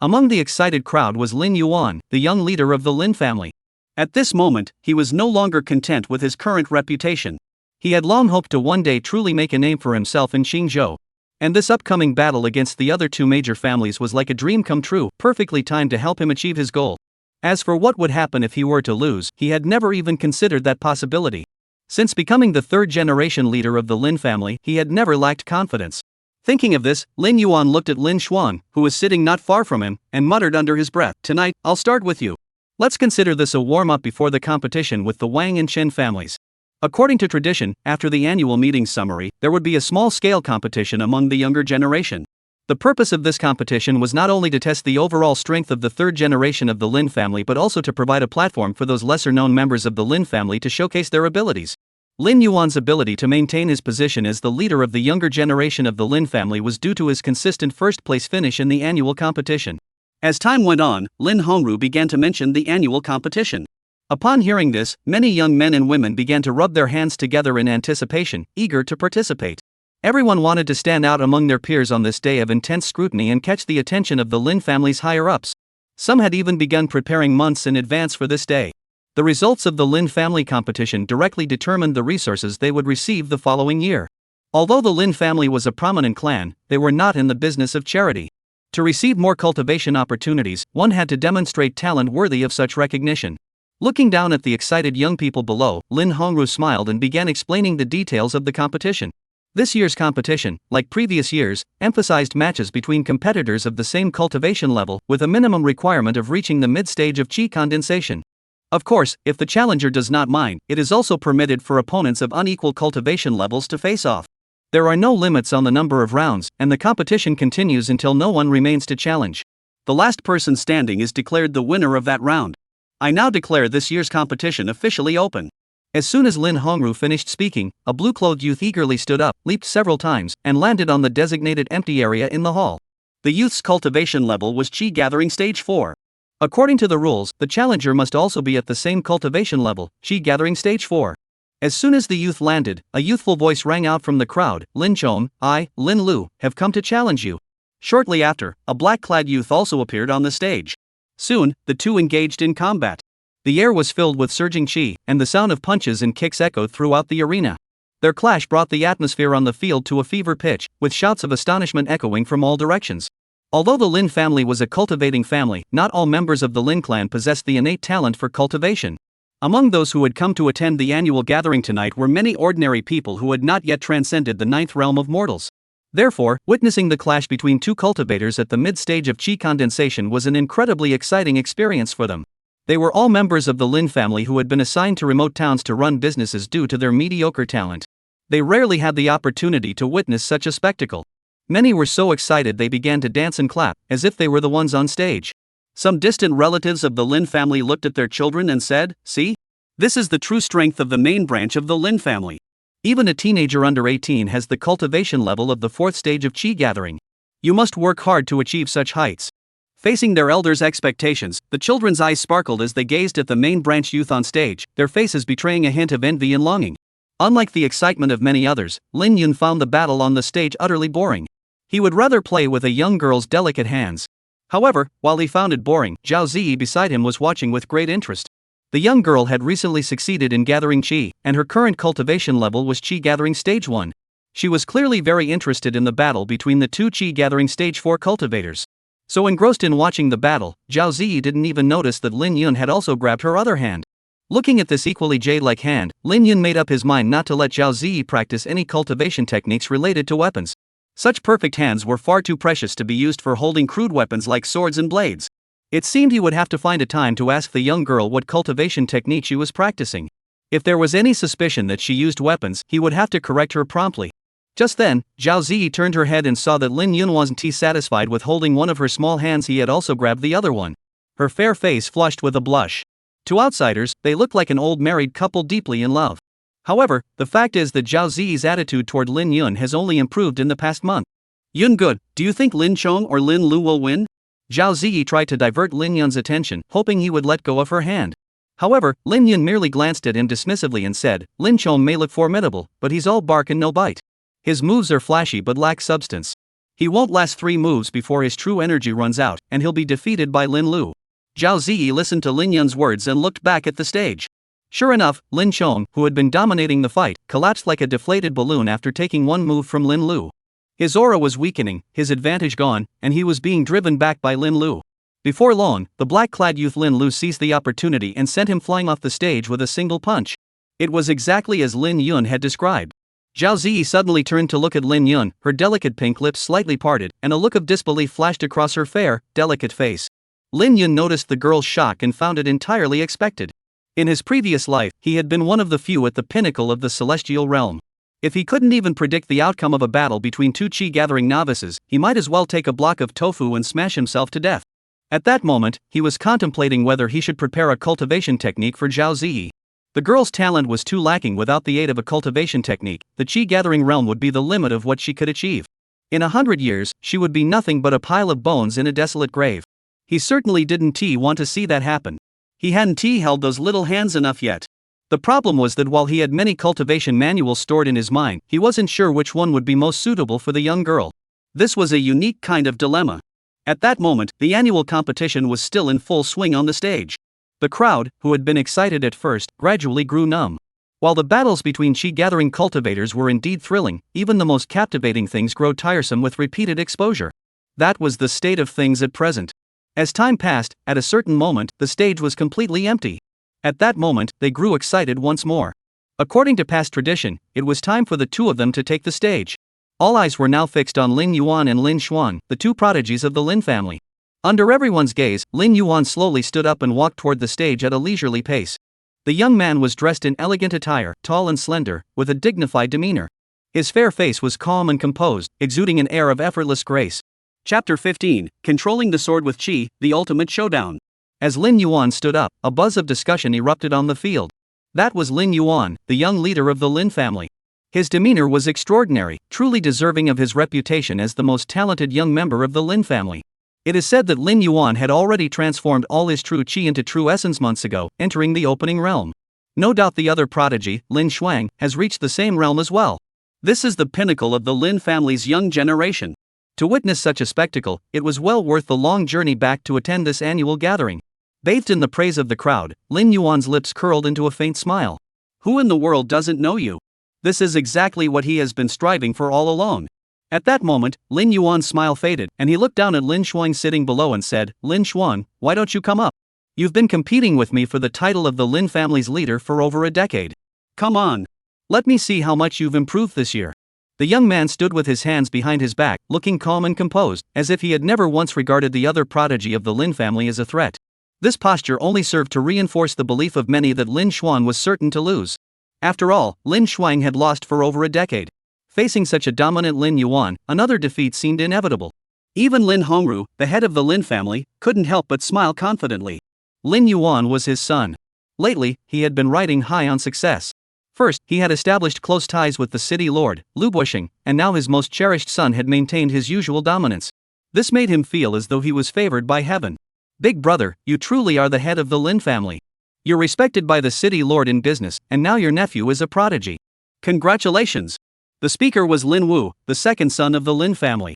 Among the excited crowd was Lin Yuan, the young leader of the Lin family. At this moment, he was no longer content with his current reputation. He had long hoped to one day truly make a name for himself in Qingzhou. And this upcoming battle against the other two major families was like a dream come true, perfectly timed to help him achieve his goal. As for what would happen if he were to lose, he had never even considered that possibility. Since becoming the third-generation leader of the Lin family, he had never lacked confidence. Thinking of this, Lin Yuan looked at Lin Xuan, who was sitting not far from him, and muttered under his breath, "Tonight, I'll start with you. Let's consider this a warm-up before the competition with the Wang and Chen families." According to tradition, after the annual meeting summary, there would be a small-scale competition among the younger generation. The purpose of this competition was not only to test the overall strength of the third generation of the Lin family but also to provide a platform for those lesser-known members of the Lin family to showcase their abilities. Lin Yuan's ability to maintain his position as the leader of the younger generation of the Lin family was due to his consistent first-place finish in the annual competition. As time went on, Lin Hongru began to mention the annual competition. Upon hearing this, many young men and women began to rub their hands together in anticipation, eager to participate. Everyone wanted to stand out among their peers on this day of intense scrutiny and catch the attention of the Lin family's higher-ups. Some had even begun preparing months in advance for this day. The results of the Lin family competition directly determined the resources they would receive the following year. Although the Lin family was a prominent clan, they were not in the business of charity. To receive more cultivation opportunities, one had to demonstrate talent worthy of such recognition. Looking down at the excited young people below, Lin Hongru smiled and began explaining the details of the competition. This year's competition, like previous years, emphasized matches between competitors of the same cultivation level, with a minimum requirement of reaching the mid-stage of qi condensation. Of course, if the challenger does not mind, it is also permitted for opponents of unequal cultivation levels to face off. There are no limits on the number of rounds, and the competition continues until no one remains to challenge. The last person standing is declared the winner of that round. I now declare this year's competition officially open. As soon as Lin Hongru finished speaking, a blue-clothed youth eagerly stood up, leaped several times, and landed on the designated empty area in the hall. The youth's cultivation level was Qi Gathering Stage 4. According to the rules, the challenger must also be at the same cultivation level, Qi Gathering Stage 4. As soon as the youth landed, a youthful voice rang out from the crowd, "Lin Chong, I, Lin Lu, have come to challenge you." Shortly after, a black-clad youth also appeared on the stage. Soon, the two engaged in combat. The air was filled with surging qi, and the sound of punches and kicks echoed throughout the arena. Their clash brought the atmosphere on the field to a fever pitch, with shouts of astonishment echoing from all directions. Although the Lin family was a cultivating family, not all members of the Lin clan possessed the innate talent for cultivation. Among those who had come to attend the annual gathering tonight were many ordinary people who had not yet transcended the ninth realm of mortals. Therefore, witnessing the clash between two cultivators at the mid-stage of qi condensation was an incredibly exciting experience for them. They were all members of the Lin family who had been assigned to remote towns to run businesses due to their mediocre talent. They rarely had the opportunity to witness such a spectacle. Many were so excited they began to dance and clap, as if they were the ones on stage. Some distant relatives of the Lin family looked at their children and said, "See? This is the true strength of the main branch of the Lin family. Even a teenager under 18 has the cultivation level of the fourth stage of qi gathering. You must work hard to achieve such heights." Facing their elders' expectations, the children's eyes sparkled as they gazed at the main branch youth on stage, their faces betraying a hint of envy and longing. Unlike the excitement of many others, Lin Yun found the battle on the stage utterly boring. He would rather play with a young girl's delicate hands. However, while he found it boring, Zhao Ziyi beside him was watching with great interest. The young girl had recently succeeded in gathering qi, and her current cultivation level was qi gathering stage 1. She was clearly very interested in the battle between the two qi gathering stage 4 cultivators. So engrossed in watching the battle, Zhao Ziyi didn't even notice that Lin Yun had also grabbed her other hand. Looking at this equally jade-like hand, Lin Yun made up his mind not to let Zhao Ziyi practice any cultivation techniques related to weapons. Such perfect hands were far too precious to be used for holding crude weapons like swords and blades. It seemed he would have to find a time to ask the young girl what cultivation technique she was practicing. If there was any suspicion that she used weapons, he would have to correct her promptly. Just then, Zhao Ziyi turned her head and saw that Lin Yun wasn't satisfied with holding one of her small hands, he had also grabbed the other one. Her fair face flushed with a blush. To outsiders, they looked like an old married couple deeply in love. However, the fact is that Zhao Ziyi's attitude toward Lin Yun has only improved in the past month. "Yun good, do you think Lin Chong or Lin Lu will win?" Zhao Ziyi tried to divert Lin Yun's attention, hoping he would let go of her hand. However, Lin Yun merely glanced at him dismissively and said, "Lin Chong may look formidable, but he's all bark and no bite. His moves are flashy but lack substance. He won't last 3 moves before his true energy runs out, and he'll be defeated by Lin Lu." Zhao Ziyi listened to Lin Yun's words and looked back at the stage. Sure enough, Lin Chong, who had been dominating the fight, collapsed like a deflated balloon after taking one move from Lin Lu. His aura was weakening, his advantage gone, and he was being driven back by Lin Lu. Before long, the black-clad youth Lin Lu seized the opportunity and sent him flying off the stage with a single punch. It was exactly as Lin Yun had described. Zhao Ziyi suddenly turned to look at Lin Yun, her delicate pink lips slightly parted, and a look of disbelief flashed across her fair, delicate face. Lin Yun noticed the girl's shock and found it entirely expected. In his previous life, he had been one of the few at the pinnacle of the celestial realm. If he couldn't even predict the outcome of a battle between two qi-gathering novices, he might as well take a block of tofu and smash himself to death. At that moment, he was contemplating whether he should prepare a cultivation technique for Zhao Ziyi. The girl's talent was too lacking. Without the aid of a cultivation technique, the chi-gathering realm would be the limit of what she could achieve. In 100 years, she would be nothing but a pile of bones in a desolate grave. He certainly didn't want to see that happen. He hadn't held those little hands enough yet. The problem was that while he had many cultivation manuals stored in his mind, he wasn't sure which one would be most suitable for the young girl. This was a unique kind of dilemma. At that moment, the annual competition was still in full swing on the stage. The crowd, who had been excited at first, gradually grew numb. While the battles between chi-gathering cultivators were indeed thrilling, even the most captivating things grow tiresome with repeated exposure. That was the state of things at present. As time passed, at a certain moment, the stage was completely empty. At that moment, they grew excited once more. According to past tradition, it was time for the two of them to take the stage. All eyes were now fixed on Lin Yuan and Lin Xuan, the two prodigies of the Lin family. Under everyone's gaze, Lin Yuan slowly stood up and walked toward the stage at a leisurely pace. The young man was dressed in elegant attire, tall and slender, with a dignified demeanor. His fair face was calm and composed, exuding an air of effortless grace. Chapter 15, Controlling the Sword with Qi, the Ultimate Showdown. As Lin Yuan stood up, a buzz of discussion erupted on the field. That was Lin Yuan, the young leader of the Lin family. His demeanor was extraordinary, truly deserving of his reputation as the most talented young member of the Lin family. It is said that Lin Yuan had already transformed all his true qi into true essence months ago, entering the opening realm. No doubt the other prodigy, Lin Xuang, has reached the same realm as well. This is the pinnacle of the Lin family's young generation. To witness such a spectacle, it was well worth the long journey back to attend this annual gathering. Bathed in the praise of the crowd, Lin Yuan's lips curled into a faint smile. Who in the world doesn't know you? This is exactly what he has been striving for all along. At that moment, Lin Yuan's smile faded, and he looked down at Lin Xuan sitting below and said, Lin Xuan, why don't you come up? You've been competing with me for the title of the Lin family's leader for over a decade. Come on. Let me see how much you've improved this year. The young man stood with his hands behind his back, looking calm and composed, as if he had never once regarded the other prodigy of the Lin family as a threat. This posture only served to reinforce the belief of many that Lin Xuan was certain to lose. After all, Lin Xuang had lost for over a decade. Facing such a dominant Lin Yuan, another defeat seemed inevitable. Even Lin Hongru, the head of the Lin family, couldn't help but smile confidently. Lin Yuan was his son. Lately, he had been riding high on success. First, he had established close ties with the city lord, Lu Buisheng, and now his most cherished son had maintained his usual dominance. This made him feel as though he was favored by heaven. Big brother, you truly are the head of the Lin family. You're respected by the city lord in business, and now your nephew is a prodigy. Congratulations! The speaker was Lin Wu, the second son of the Lin family.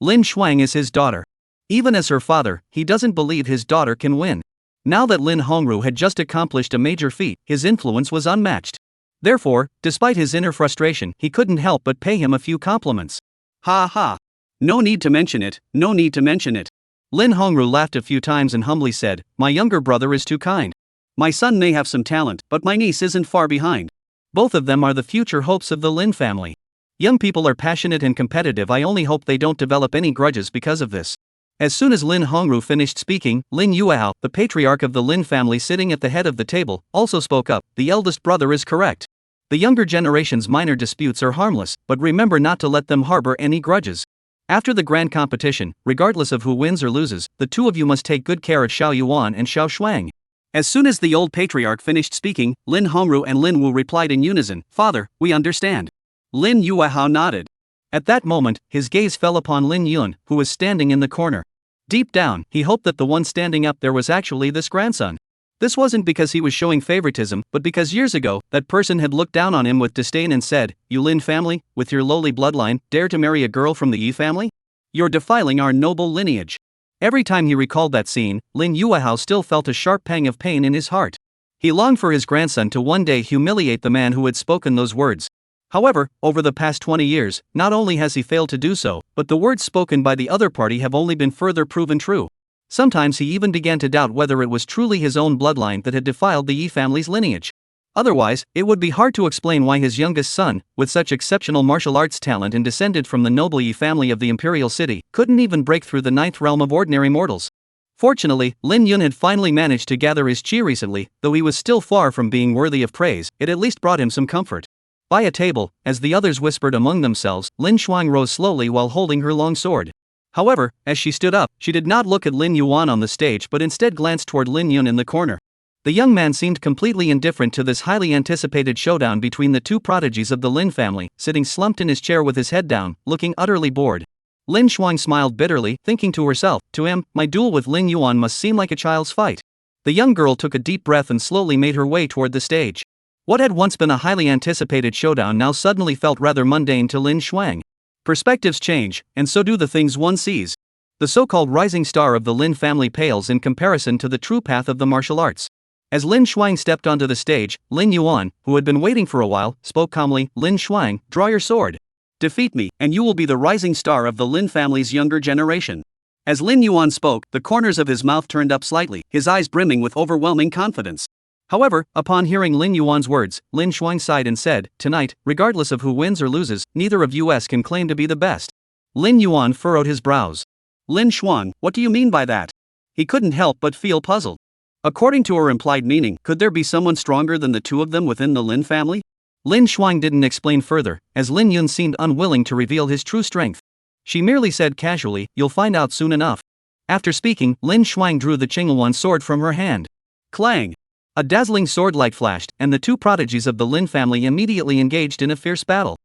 Lin Xuang is his daughter. Even as her father, he doesn't believe his daughter can win. Now that Lin Hongru had just accomplished a major feat, his influence was unmatched. Therefore, despite his inner frustration, he couldn't help but pay him a few compliments. Ha ha! No need to mention it, no need to mention it. Lin Hongru laughed a few times and humbly said, My younger brother is too kind. My son may have some talent, but my niece isn't far behind. Both of them are the future hopes of the Lin family. Young people are passionate and competitive. I only hope they don't develop any grudges because of this. As soon as Lin Hongru finished speaking, Lin Yuehao, the patriarch of the Lin family sitting at the head of the table, also spoke up. The eldest brother is correct. The younger generation's minor disputes are harmless, but remember not to let them harbor any grudges. After the grand competition, regardless of who wins or loses, the two of you must take good care of Xiao Yuan and Xiao Shuang. As soon as the old patriarch finished speaking, Lin Hongru and Lin Wu replied in unison, Father, we understand. Lin Yuehao nodded. At that moment, his gaze fell upon Lin Yun, who was standing in the corner. Deep down, he hoped that the one standing up there was actually this grandson. This wasn't because he was showing favoritism, but because years ago, that person had looked down on him with disdain and said, You Lin family, with your lowly bloodline, dare to marry a girl from the Yi family? You're defiling our noble lineage. Every time he recalled that scene, Lin Yuehao still felt a sharp pang of pain in his heart. He longed for his grandson to one day humiliate the man who had spoken those words. However, over the past 20 years, not only has he failed to do so, but the words spoken by the other party have only been further proven true. Sometimes he even began to doubt whether it was truly his own bloodline that had defiled the Yi family's lineage. Otherwise, it would be hard to explain why his youngest son, with such exceptional martial arts talent and descended from the noble Yi family of the imperial city, couldn't even break through the ninth realm of ordinary mortals. Fortunately, Lin Yun had finally managed to gather his qi recently. Though he was still far from being worthy of praise, it at least brought him some comfort. By a table, as the others whispered among themselves, Lin Xuang rose slowly while holding her long sword. However, as she stood up, she did not look at Lin Yuan on the stage but instead glanced toward Lin Yun in the corner. The young man seemed completely indifferent to this highly anticipated showdown between the two prodigies of the Lin family, sitting slumped in his chair with his head down, looking utterly bored. Lin Shuang smiled bitterly, thinking to herself, to him, my duel with Lin Yuan must seem like a child's fight. The young girl took a deep breath and slowly made her way toward the stage. What had once been a highly anticipated showdown now suddenly felt rather mundane to Lin Shuang. Perspectives change, and so do the things one sees. The so-called rising star of the Lin family pales in comparison to the true path of the martial arts. As Lin Shuang stepped onto the stage, Lin Yuan, who had been waiting for a while, spoke calmly, Lin Shuang, draw your sword. Defeat me, and you will be the rising star of the Lin family's younger generation. As Lin Yuan spoke, the corners of his mouth turned up slightly, his eyes brimming with overwhelming confidence. However, upon hearing Lin Yuan's words, Lin Shuang sighed and said, tonight, regardless of who wins or loses, neither of us can claim to be the best. Lin Yuan furrowed his brows. Lin Shuang, what do you mean by that? He couldn't help but feel puzzled. According to her implied meaning, could there be someone stronger than the two of them within the Lin family? Lin Shuang didn't explain further, as Lin Yun seemed unwilling to reveal his true strength. She merely said casually, you'll find out soon enough. After speaking, Lin Shuang drew the Qingyuan sword from her hand. Clang! A dazzling sword light flashed, and the two prodigies of the Lin family immediately engaged in a fierce battle.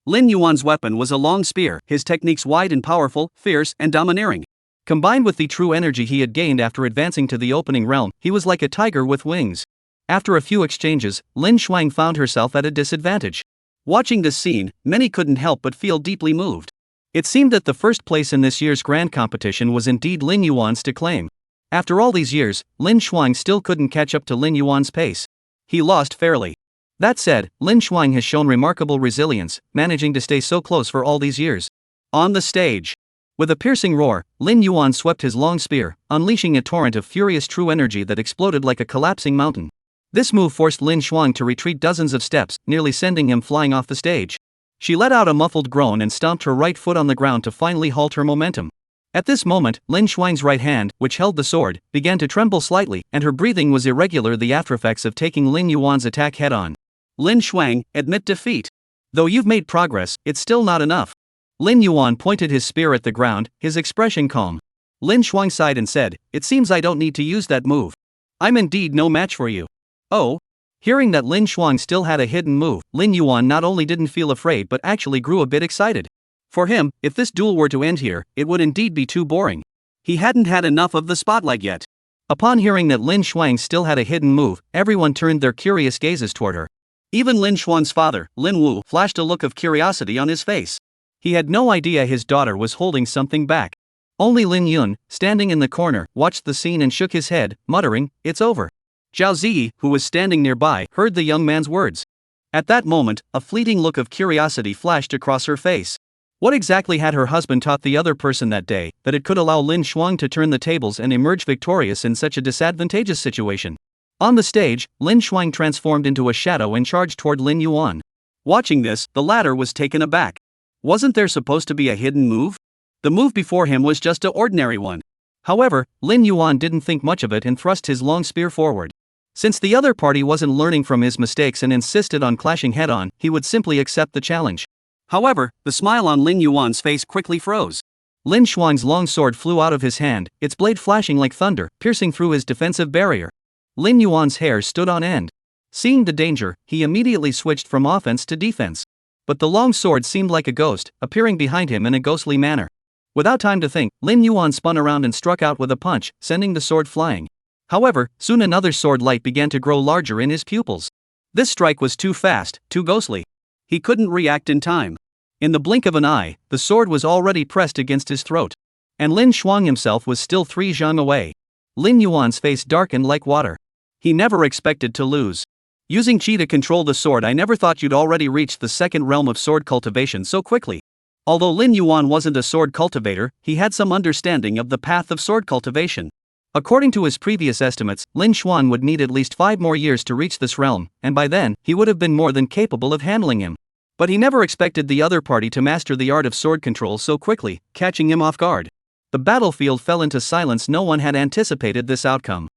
Lin Yuan's weapon was a long spear, his techniques wide and powerful, fierce and domineering. Combined with the true energy he had gained after advancing to the opening realm, he was like a tiger with wings. After a few exchanges, Lin Shuang found herself at a disadvantage. Watching this scene, many couldn't help but feel deeply moved. It seemed that the first place in this year's grand competition was indeed Lin Yuan's to claim. After all these years, Lin Shuang still couldn't catch up to Lin Yuan's pace. He lost fairly. That said, Lin Shuang has shown remarkable resilience, managing to stay so close for all these years. On the stage, with a piercing roar, Lin Yuan swept his long spear, unleashing a torrent of furious true energy that exploded like a collapsing mountain. This move forced Lin Shuang to retreat dozens of steps, nearly sending him flying off the stage. She let out a muffled groan and stomped her right foot on the ground to finally halt her momentum. At this moment, Lin Shuang's right hand, which held the sword, began to tremble slightly, and her breathing was irregular, the aftereffects of taking Lin Yuan's attack head-on. Lin Shuang, admit defeat. Though you've made progress, it's still not enough. Lin Yuan pointed his spear at the ground, his expression calm. Lin Shuang sighed and said, it seems I don't need to use that move. I'm indeed no match for you. Oh? Hearing that Lin Shuang still had a hidden move, Lin Yuan not only didn't feel afraid but actually grew a bit excited. For him, if this duel were to end here, it would indeed be too boring. He hadn't had enough of the spotlight yet. Upon hearing that Lin Shuang still had a hidden move, everyone turned their curious gazes toward her. Even Lin Shuang's father, Lin Wu, flashed a look of curiosity on his face. He had no idea his daughter was holding something back. Only Lin Yun, standing in the corner, watched the scene and shook his head, muttering, it's over. Zhao Ziyi, who was standing nearby, heard the young man's words. At that moment, a fleeting look of curiosity flashed across her face. What exactly had her husband taught the other person that day, that it could allow Lin Shuang to turn the tables and emerge victorious in such a disadvantageous situation? On the stage, Lin Shuang transformed into a shadow and charged toward Lin Yuan. Watching this, the latter was taken aback. Wasn't there supposed to be a hidden move? The move before him was just an ordinary one. However, Lin Yuan didn't think much of it and thrust his long spear forward. Since the other party wasn't learning from his mistakes and insisted on clashing head-on, he would simply accept the challenge. However, the smile on Lin Yuan's face quickly froze. Lin Shuang's long sword flew out of his hand, its blade flashing like thunder, piercing through his defensive barrier. Lin Yuan's hair stood on end. Seeing the danger, he immediately switched from offense to defense. But the long sword seemed like a ghost, appearing behind him in a ghostly manner. Without time to think, Lin Yuan spun around and struck out with a punch, sending the sword flying. However, soon another sword light began to grow larger in his pupils. This strike was too fast, too ghostly. He couldn't react in time. In the blink of an eye, the sword was already pressed against his throat. And Lin Shuang himself was still 3 zhang away. Lin Yuan's face darkened like water. He never expected to lose. Using qi to control the sword, I never thought you'd already reached the second realm of sword cultivation so quickly. Although Lin Yuan wasn't a sword cultivator, he had some understanding of the path of sword cultivation. According to his previous estimates, Lin Shuang would need at least 5 more years to reach this realm, and by then, he would have been more than capable of handling him. But he never expected the other party to master the art of sword control so quickly, catching him off guard. The battlefield fell into silence. No one had anticipated this outcome.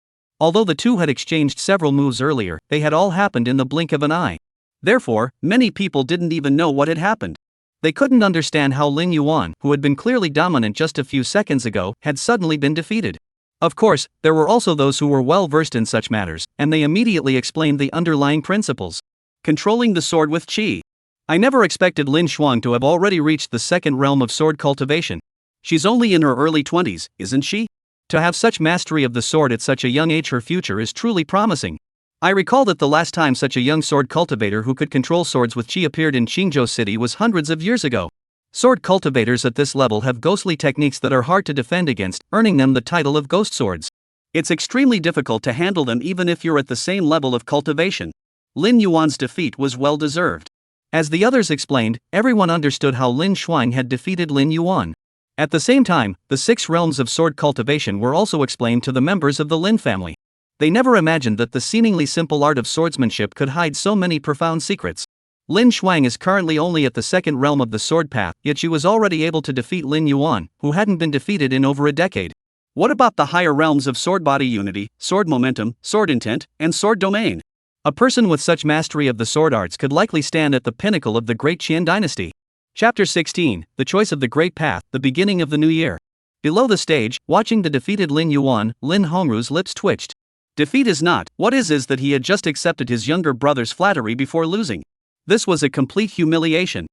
Although the two had exchanged several moves earlier, they had all happened in the blink of an eye. Therefore, many people didn't even know what had happened. They couldn't understand how Lin Yuan, who had been clearly dominant just a few seconds ago, had suddenly been defeated. Of course, there were also those who were well versed in such matters, and they immediately explained the underlying principles. Controlling the sword with qi. I never expected Lin Xuang to have already reached the second realm of sword cultivation. She's only in her early 20s, isn't she? To have such mastery of the sword at such a young age, her future is truly promising. I recall that the last time such a young sword cultivator who could control swords with qi appeared in Qingzhou City was hundreds of years ago. Sword cultivators at this level have ghostly techniques that are hard to defend against, earning them the title of ghost swords. It's extremely difficult to handle them even if you're at the same level of cultivation. Lin Yuan's defeat was well deserved. As the others explained, everyone understood how Lin Xuang had defeated Lin Yuan. At the same time, the 6 realms of sword cultivation were also explained to the members of the Lin family. They never imagined that the seemingly simple art of swordsmanship could hide so many profound secrets. Lin Xuang is currently only at the second realm of the sword path, yet she was already able to defeat Lin Yuan, who hadn't been defeated in over a decade. What about the higher realms of sword body unity, sword momentum, sword intent, and sword domain? A person with such mastery of the sword arts could likely stand at the pinnacle of the great Qian dynasty. Chapter 16, The Choice of the Great Path, the Beginning of the New Year. Below the stage, watching the defeated Lin Yuan, Lin Hongru's lips twitched. Defeat is not, what is that he had just accepted his younger brother's flattery before losing. This was a complete humiliation.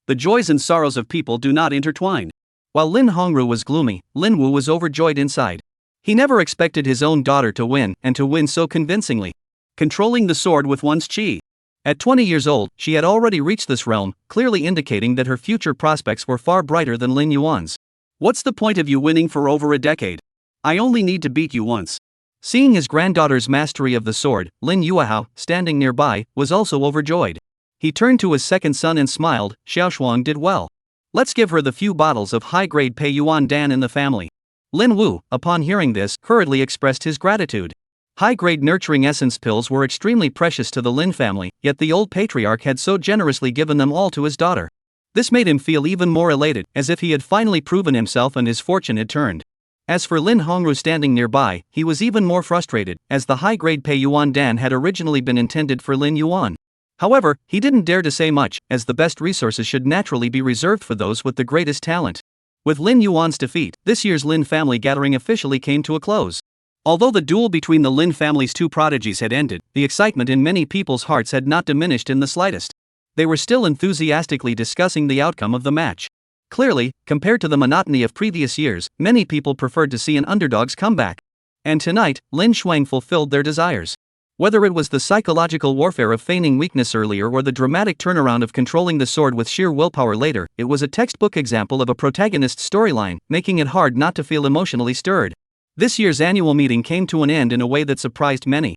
The joys and sorrows of people do not intertwine. While Lin Hongru was gloomy, Lin Wu was overjoyed inside. He never expected his own daughter to win, and to win so convincingly. Controlling the sword with one's qi. At 20 years old, she had already reached this realm, clearly indicating that her future prospects were far brighter than Lin Yuan's. What's the point of you winning for over a decade? I only need to beat you once. Seeing his granddaughter's mastery of the sword, Lin Yuehao, standing nearby, was also overjoyed. He turned to his second son and smiled. Xiaoshuang did well. Let's give her the few bottles of high-grade Pei Yuan Dan in the family. Lin Wu, upon hearing this, hurriedly expressed his gratitude. High-grade nurturing essence pills were extremely precious to the Lin family, yet the old patriarch had so generously given them all to his daughter. This made him feel even more elated, as if he had finally proven himself and his fortune had turned. As for Lin Hongru standing nearby, he was even more frustrated, as the high-grade Pei Yuan Dan had originally been intended for Lin Yuan. However, he didn't dare to say much, as the best resources should naturally be reserved for those with the greatest talent. With Lin Yuan's defeat, this year's Lin family gathering officially came to a close. Although the duel between the Lin family's 2 prodigies had ended, the excitement in many people's hearts had not diminished in the slightest. They were still enthusiastically discussing the outcome of the match. Clearly, compared to the monotony of previous years, many people preferred to see an underdog's comeback. And tonight, Lin Xuang fulfilled their desires. Whether it was the psychological warfare of feigning weakness earlier or the dramatic turnaround of controlling the sword with sheer willpower later, it was a textbook example of a protagonist's storyline, making it hard not to feel emotionally stirred. This year's annual meeting came to an end in a way that surprised many.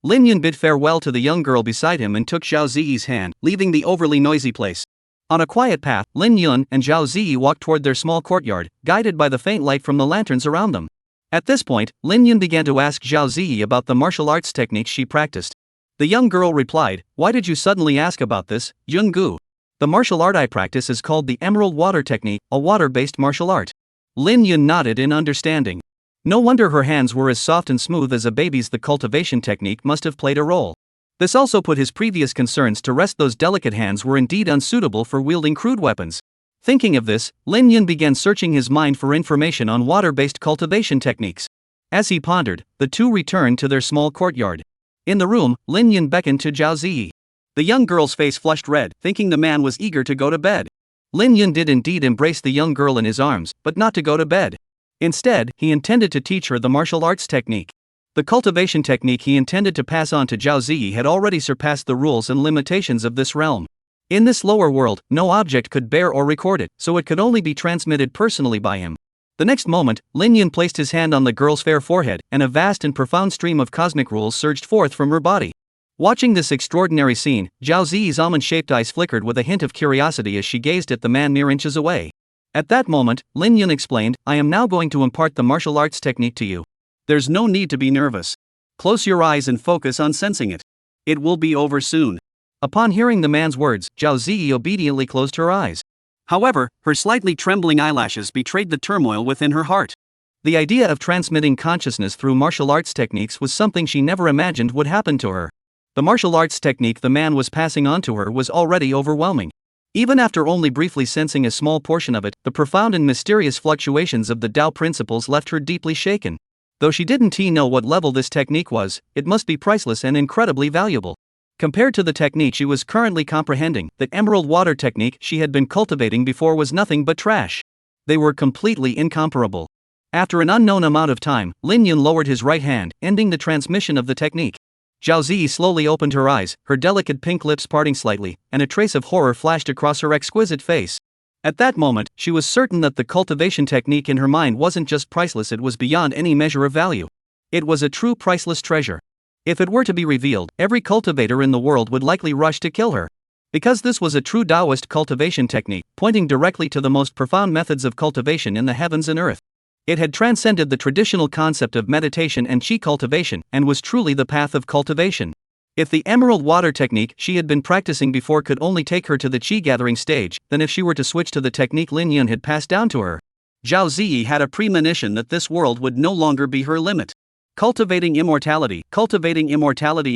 Lin Yun bid farewell to the young girl beside him and took Zhao Ziyi's hand, leaving the overly noisy place. On a quiet path, Lin Yun and Zhao Ziyi walked toward their small courtyard, guided by the faint light from the lanterns around them. At this point, Lin Yun began to ask Zhao Ziyi about the martial arts techniques she practiced. The young girl replied, "Why did you suddenly ask about this, Yun Gu? The martial art I practice is called the Emerald Water Technique, a water-based martial art." Lin Yun nodded in understanding. No wonder her hands were as soft and smooth as a baby's. The cultivation technique must have played a role. This also put his previous concerns to rest. Those delicate hands were indeed unsuitable for wielding crude weapons. Thinking of this, Lin Yun began searching his mind for information on water-based cultivation techniques. As he pondered, the two returned to their small courtyard. In the room, Lin Yun beckoned to Zhao Ziyi. The young girl's face flushed red, thinking the man was eager to go to bed. Lin Yun did indeed embrace the young girl in his arms, but not to go to bed. Instead, he intended to teach her the martial arts technique. The cultivation technique he intended to pass on to Zhao Ziyi had already surpassed the rules and limitations of this realm. In this lower world, no object could bear or record it, so it could only be transmitted personally by him. The next moment, Lin Yun placed his hand on the girl's fair forehead, and a vast and profound stream of cosmic rules surged forth from her body. Watching this extraordinary scene, Zhao Ziyi's almond-shaped eyes flickered with a hint of curiosity as she gazed at the man mere inches away. At that moment, Lin Yun explained, "I am now going to impart the martial arts technique to you. There's no need to be nervous. Close your eyes and focus on sensing it. It will be over soon." Upon hearing the man's words, Zhao Ziyi obediently closed her eyes. However, her slightly trembling eyelashes betrayed the turmoil within her heart. The idea of transmitting consciousness through martial arts techniques was something she never imagined would happen to her. The martial arts technique the man was passing on to her was already overwhelming. Even after only briefly sensing a small portion of it, the profound and mysterious fluctuations of the Tao principles left her deeply shaken. Though she didn't know what level this technique was, it must be priceless and incredibly valuable. Compared to the technique she was currently comprehending, the emerald water technique she had been cultivating before was nothing but trash. They were completely incomparable. After an unknown amount of time, Lin Yun lowered his right hand, ending the transmission of the technique. Zhao Ziyi slowly opened her eyes, her delicate pink lips parting slightly, and a trace of horror flashed across her exquisite face. At that moment, she was certain that the cultivation technique in her mind wasn't just priceless, it was beyond any measure of value. It was a true priceless treasure. If it were to be revealed, every cultivator in the world would likely rush to kill her. Because this was a true Taoist cultivation technique, pointing directly to the most profound methods of cultivation in the heavens and earth. It had transcended the traditional concept of meditation and qi cultivation, and was truly the path of cultivation. If the emerald water technique she had been practicing before could only take her to the qi gathering stage, then if she were to switch to the technique Lin Yun had passed down to her, Zhao Ziyi had a premonition that this world would no longer be her limit. Cultivating immortality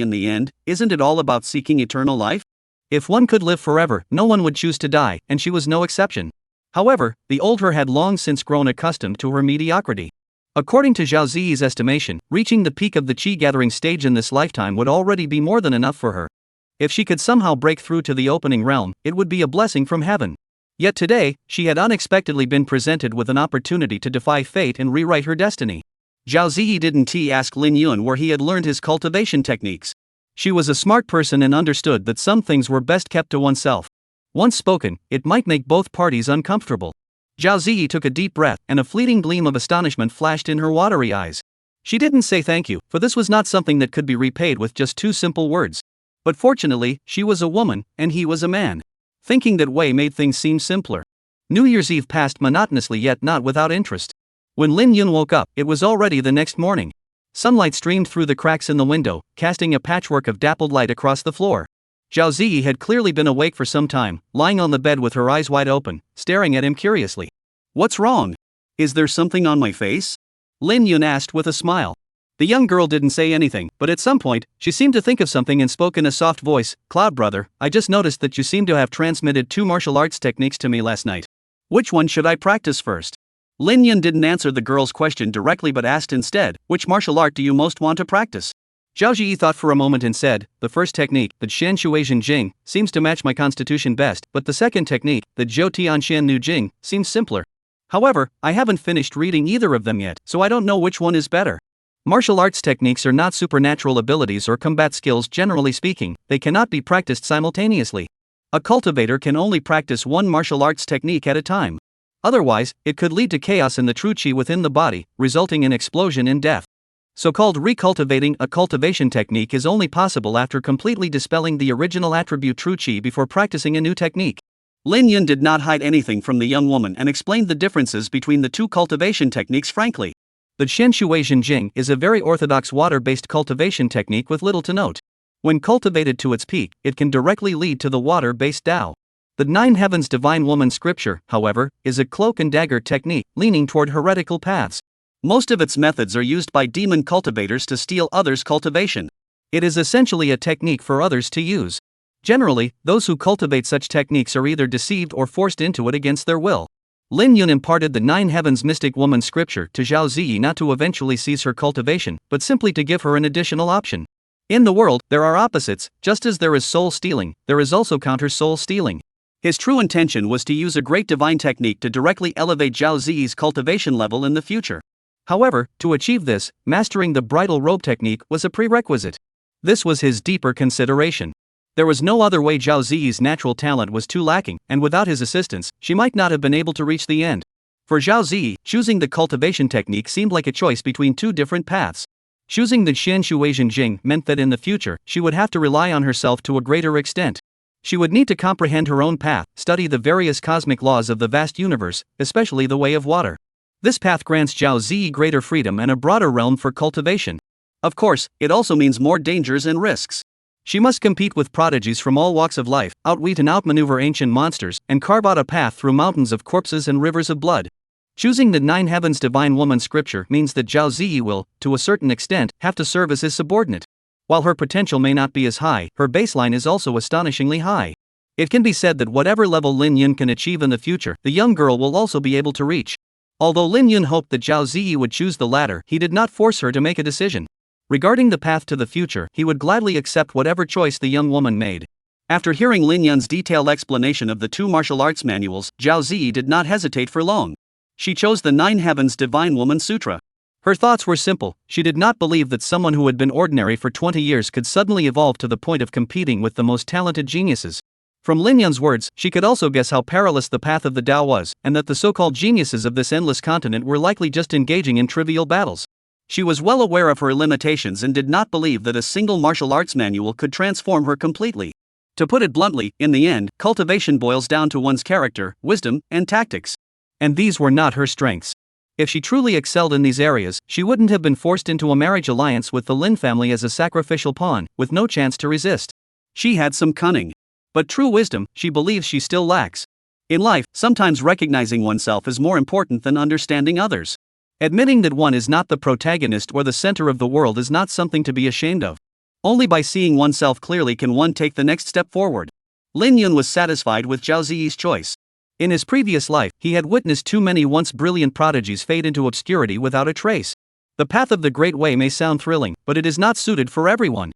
in the end, isn't it all about seeking eternal life? If one could live forever, no one would choose to die, and she was no exception. However, the old her had long since grown accustomed to her mediocrity. According to Zhao Ziyi's estimation, reaching the peak of the qi gathering stage in this lifetime would already be more than enough for her. If she could somehow break through to the opening realm, it would be a blessing from heaven. Yet today, she had unexpectedly been presented with an opportunity to defy fate and rewrite her destiny. Zhao Ziyi didn't ask Lin Yun where he had learned his cultivation techniques. She was a smart person and understood that some things were best kept to oneself. Once spoken, it might make both parties uncomfortable. Zhao Ziyi took a deep breath, and a fleeting gleam of astonishment flashed in her watery eyes. She didn't say thank you, for this was not something that could be repaid with just two simple words. But fortunately, she was a woman, and he was a man. Thinking that way made things seem simpler. New Year's Eve passed monotonously yet not without interest. When Lin Yun woke up, it was already the next morning. Sunlight streamed through the cracks in the window, casting a patchwork of dappled light across the floor. Zhao Ziyi had clearly been awake for some time, lying on the bed with her eyes wide open, staring at him curiously. "What's wrong? Is there something on my face?" Lin Yun asked with a smile. The young girl didn't say anything, but at some point, she seemed to think of something and spoke in a soft voice. "Cloud brother, I just noticed that you seem to have transmitted 2 martial arts techniques to me last night. Which one should I practice first?" Lin Yun didn't answer the girl's question directly but asked instead, "Which martial art do you most want to practice?" Zhao Ziyi thought for a moment and said, "The first technique, the Xian Shuixian Jing, seems to match my constitution best, but the second technique, the Zhou Tian Xian Nu Jing, seems simpler. However, I haven't finished reading either of them yet, so I don't know which one is better." Martial arts techniques are not supernatural abilities or combat skills. Generally speaking, they cannot be practiced simultaneously. A cultivator can only practice one martial arts technique at a time. Otherwise, it could lead to chaos in the true qi within the body, resulting in explosion and death. So-called recultivating a cultivation technique is only possible after completely dispelling the original attribute true qi before practicing a new technique. Lin Yun did not hide anything from the young woman and explained the differences between the two cultivation techniques frankly. The Xian Shuixian Jing is a very orthodox water-based cultivation technique with little to note. When cultivated to its peak, it can directly lead to the water-based Tao. The Nine Heavens Divine Woman scripture, however, is a cloak and dagger technique, leaning toward heretical paths. Most of its methods are used by demon cultivators to steal others' cultivation. It is essentially a technique for others to use. Generally, those who cultivate such techniques are either deceived or forced into it against their will. Lin Yun imparted the Nine Heavens Mystic Woman scripture to Zhao Ziyi not to eventually cease her cultivation, but simply to give her an additional option. In the world, there are opposites. Just as there is soul stealing, there is also counter-soul stealing. His true intention was to use a great divine technique to directly elevate Zhao Ziyi's cultivation level in the future. However, to achieve this, mastering the bridal robe technique was a prerequisite. This was his deeper consideration. There was no other way. Zhao Ziyi's natural talent was too lacking, and without his assistance, she might not have been able to reach the end. For Zhao Ziyi, choosing the cultivation technique seemed like a choice between two different paths. Choosing the Xian Shuixian Jing meant that in the future, she would have to rely on herself to a greater extent. She would need to comprehend her own path, study the various cosmic laws of the vast universe, especially the way of water. This path grants Zhao Ziyi greater freedom and a broader realm for cultivation. Of course, it also means more dangers and risks. She must compete with prodigies from all walks of life, outwit and outmaneuver ancient monsters, and carve out a path through mountains of corpses and rivers of blood. Choosing the Nine Heavens Divine Woman scripture means that Zhao Ziyi will, to a certain extent, have to serve as his subordinate. While her potential may not be as high, her baseline is also astonishingly high. It can be said that whatever level Lin Yun can achieve in the future, the young girl will also be able to reach. Although Lin Yun hoped that Zhao Ziyi would choose the latter, he did not force her to make a decision. Regarding the path to the future, he would gladly accept whatever choice the young woman made. After hearing Lin Yun's detailed explanation of the two martial arts manuals, Zhao Ziyi did not hesitate for long. She chose the Nine Heavens Divine Woman Sutra. Her thoughts were simple. She did not believe that someone who had been ordinary for 20 years could suddenly evolve to the point of competing with the most talented geniuses. From Lin Yun's words, she could also guess how perilous the path of the Tao was, and that the so-called geniuses of this endless continent were likely just engaging in trivial battles. She was well aware of her limitations and did not believe that a single martial arts manual could transform her completely. To put it bluntly, in the end, cultivation boils down to one's character, wisdom, and tactics. And these were not her strengths. If she truly excelled in these areas, she wouldn't have been forced into a marriage alliance with the Lin family as a sacrificial pawn, with no chance to resist. She had some cunning. But true wisdom, she believes she still lacks. In life, sometimes recognizing oneself is more important than understanding others. Admitting that one is not the protagonist or the center of the world is not something to be ashamed of. Only by seeing oneself clearly can one take the next step forward. Lin Yun was satisfied with Zhao Ziyi's choice. In his previous life, he had witnessed too many once brilliant prodigies fade into obscurity without a trace. The path of the Great Way may sound thrilling, but it is not suited for everyone.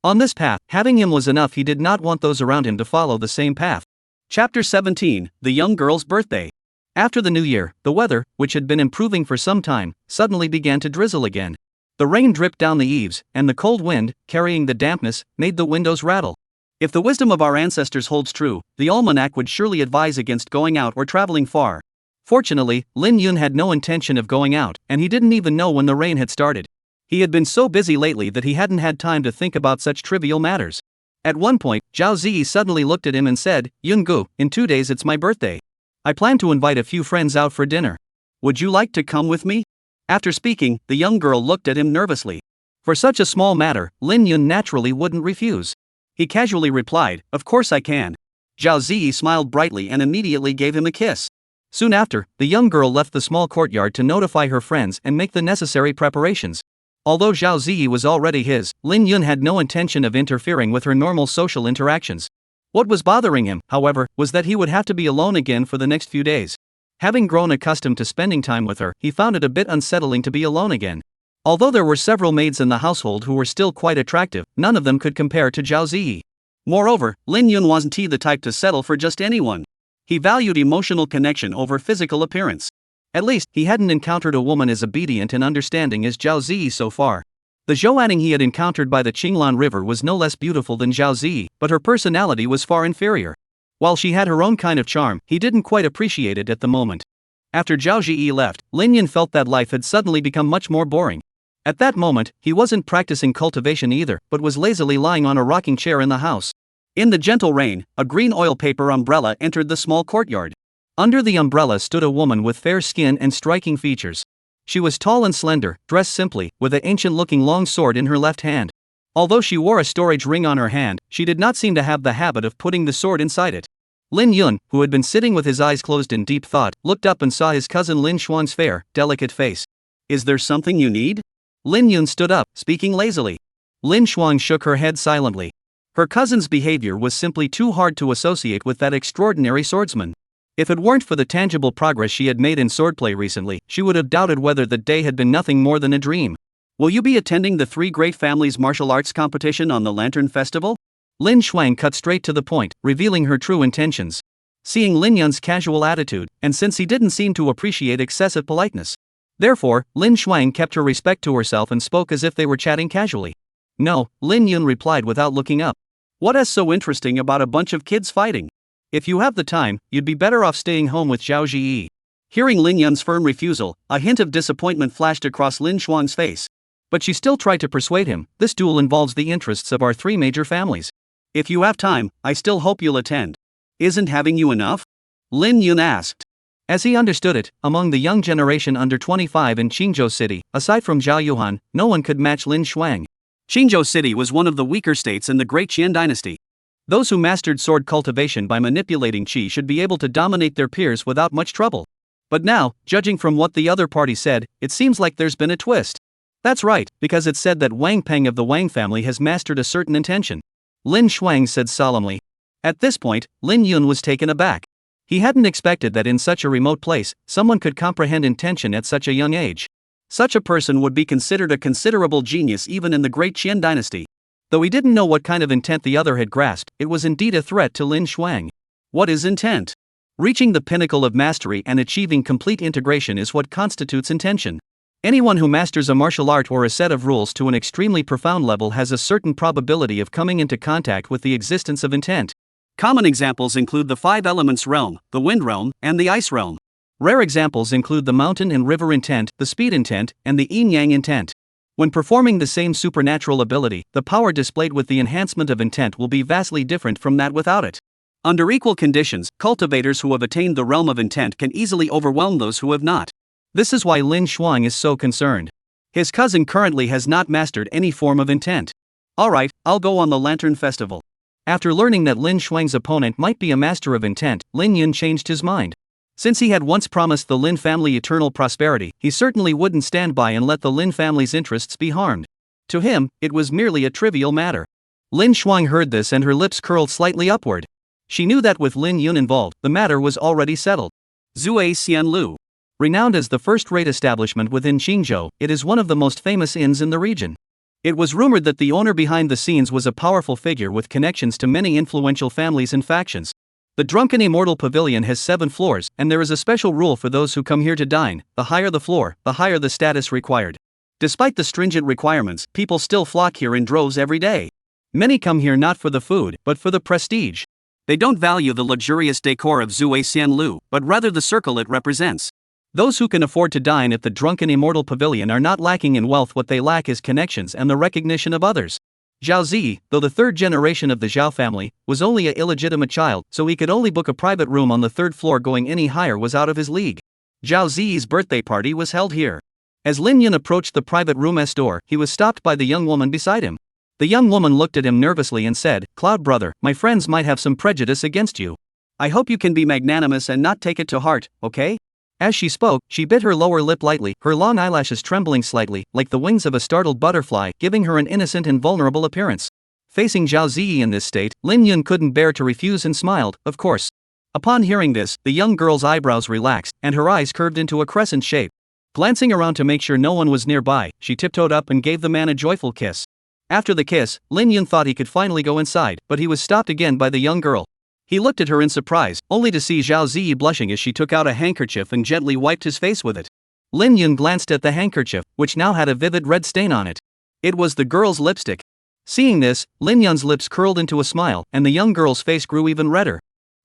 On this path, having him was enough. He did not want those around him to follow the same path. Chapter 17, The Young Girl's Birthday. After the new year, the weather, which had been improving for some time, suddenly began to drizzle again. The rain dripped down the eaves, and the cold wind, carrying the dampness, made the windows rattle. If the wisdom of our ancestors holds true, the almanac would surely advise against going out or traveling far. Fortunately, Lin Yun had no intention of going out, and he didn't even know when the rain had started. He had been so busy lately that he hadn't had time to think about such trivial matters. At one point, Zhao Ziyi suddenly looked at him and said, "Yun Gu, in 2 days it's my birthday. I plan to invite a few friends out for dinner. Would you like to come with me?" After speaking, the young girl looked at him nervously. For such a small matter, Lin Yun naturally wouldn't refuse. He casually replied, "Of course I can." Zhao Ziyi smiled brightly and immediately gave him a kiss. Soon after, the young girl left the small courtyard to notify her friends and make the necessary preparations. Although Zhao Ziyi was already his, Lin Yun had no intention of interfering with her normal social interactions. What was bothering him, however, was that he would have to be alone again for the next few days. Having grown accustomed to spending time with her, he found it a bit unsettling to be alone again. Although there were several maids in the household who were still quite attractive, none of them could compare to Zhao Ziyi. Moreover, Lin Yun wasn't the type to settle for just anyone. He valued emotional connection over physical appearance. At least, he hadn't encountered a woman as obedient and understanding as Zhao Ziyi so far. The Zhouaning he had encountered by the Qinglan River was no less beautiful than Zhao Ziyi, but her personality was far inferior. While she had her own kind of charm, he didn't quite appreciate it at the moment. After Zhao Ziyi left, Lin Yun felt that life had suddenly become much more boring. At that moment, he wasn't practicing cultivation either, but was lazily lying on a rocking chair in the house. In the gentle rain, a green oil paper umbrella entered the small courtyard. Under the umbrella stood a woman with fair skin and striking features. She was tall and slender, dressed simply, with an ancient-looking long sword in her left hand. Although she wore a storage ring on her hand, she did not seem to have the habit of putting the sword inside it. Lin Yun, who had been sitting with his eyes closed in deep thought, looked up and saw his cousin Lin Xuan's fair, delicate face. "Is there something you need?" Lin Yun stood up, speaking lazily. Lin Xuan shook her head silently. Her cousin's behavior was simply too hard to associate with that extraordinary swordsman. If it weren't for the tangible progress she had made in swordplay recently, she would have doubted whether the day had been nothing more than a dream. "Will you be attending the Three Great Families martial arts competition on the Lantern Festival?" Lin Xuan cut straight to the point, revealing her true intentions. Seeing Lin Yun's casual attitude, and since he didn't seem to appreciate excessive politeness. Therefore, Lin Xuan kept her respect to herself and spoke as if they were chatting casually. "No," Lin Yun replied without looking up. "What is so interesting about a bunch of kids fighting? If you have the time, you'd be better off staying home with Zhao Ziyi." Hearing Lin Yun's firm refusal, a hint of disappointment flashed across Lin Xuan's face. But she still tried to persuade him. "This duel involves the interests of our three major families. If you have time, I still hope you'll attend." "Isn't having you enough?" Lin Yun asked. As he understood it, among the young generation under 25 in Qingzhou City, aside from Zhao Yuhan, no one could match Lin Xuan. Qingzhou City was one of the weaker states in the Great Qian dynasty. Those who mastered sword cultivation by manipulating qi should be able to dominate their peers without much trouble. But now, judging from what the other party said, it seems like there's been a twist. That's right, because it's said that Wang Peng of the Wang family has mastered a certain intention. Lin Xuan said solemnly. At this point, Lin Yun was taken aback. He hadn't expected that in such a remote place, someone could comprehend intention at such a young age. Such a person would be considered a considerable genius even in the great Qian dynasty. Though he didn't know what kind of intent the other had grasped, it was indeed a threat to Lin Shuang. What is intent? Reaching the pinnacle of mastery and achieving complete integration is what constitutes intention. Anyone who masters a martial art or a set of rules to an extremely profound level has a certain probability of coming into contact with the existence of intent. Common examples include the five elements realm, the wind realm, and the ice realm. Rare examples include the mountain and river intent, the speed intent, and the yin-yang intent. When performing the same supernatural ability, the power displayed with the enhancement of intent will be vastly different from that without it. Under equal conditions, cultivators who have attained the realm of intent can easily overwhelm those who have not. This is why Lin Shuang is so concerned. His cousin currently has not mastered any form of intent. Alright, I'll go on the Lantern Festival. After learning that Lin Shuang's opponent might be a master of intent, Lin Yun changed his mind. Since he had once promised the Lin family eternal prosperity, he certainly wouldn't stand by and let the Lin family's interests be harmed. To him, it was merely a trivial matter. Lin Shuang heard this and her lips curled slightly upward. She knew that with Lin Yun involved, the matter was already settled. Zui Xianlu. Renowned as the first-rate establishment within Qingzhou, it is one of the most famous inns in the region. It was rumored that the owner behind the scenes was a powerful figure with connections to many influential families and factions. The Drunken Immortal Pavilion has 7 floors, and there is a special rule for those who come here to dine: the higher the floor, the higher the status required. Despite the stringent requirements, people still flock here in droves every day. Many come here not for the food, but for the prestige. They don't value the luxurious decor of Zui Xianlu, but rather the circle it represents. Those who can afford to dine at the Drunken Immortal Pavilion are not lacking in wealth. What they lack is connections and the recognition of others. Zhao Zi, though the third generation of the Zhao family, was only an illegitimate child, so he could only book a private room on the 3rd floor. Going any higher was out of his league. Zhao Zi's birthday party was held here. As Lin Yun approached the private room's door, he was stopped by the young woman beside him. The young woman looked at him nervously and said, "Cloud brother, my friends might have some prejudice against you. I hope you can be magnanimous and not take it to heart, okay?" As she spoke, she bit her lower lip lightly, her long eyelashes trembling slightly, like the wings of a startled butterfly, giving her an innocent and vulnerable appearance. Facing Zhao Zi in this state, Lin Yun couldn't bear to refuse and smiled, of course. Upon hearing this, the young girl's eyebrows relaxed, and her eyes curved into a crescent shape. Glancing around to make sure no one was nearby, she tiptoed up and gave the man a joyful kiss. After the kiss, Lin Yun thought he could finally go inside, but he was stopped again by the young girl. He looked at her in surprise, only to see Zhao Zi blushing as she took out a handkerchief and gently wiped his face with it. Lin Yun glanced at the handkerchief, which now had a vivid red stain on it. It was the girl's lipstick. Seeing this, Lin Yun's lips curled into a smile, and the young girl's face grew even redder.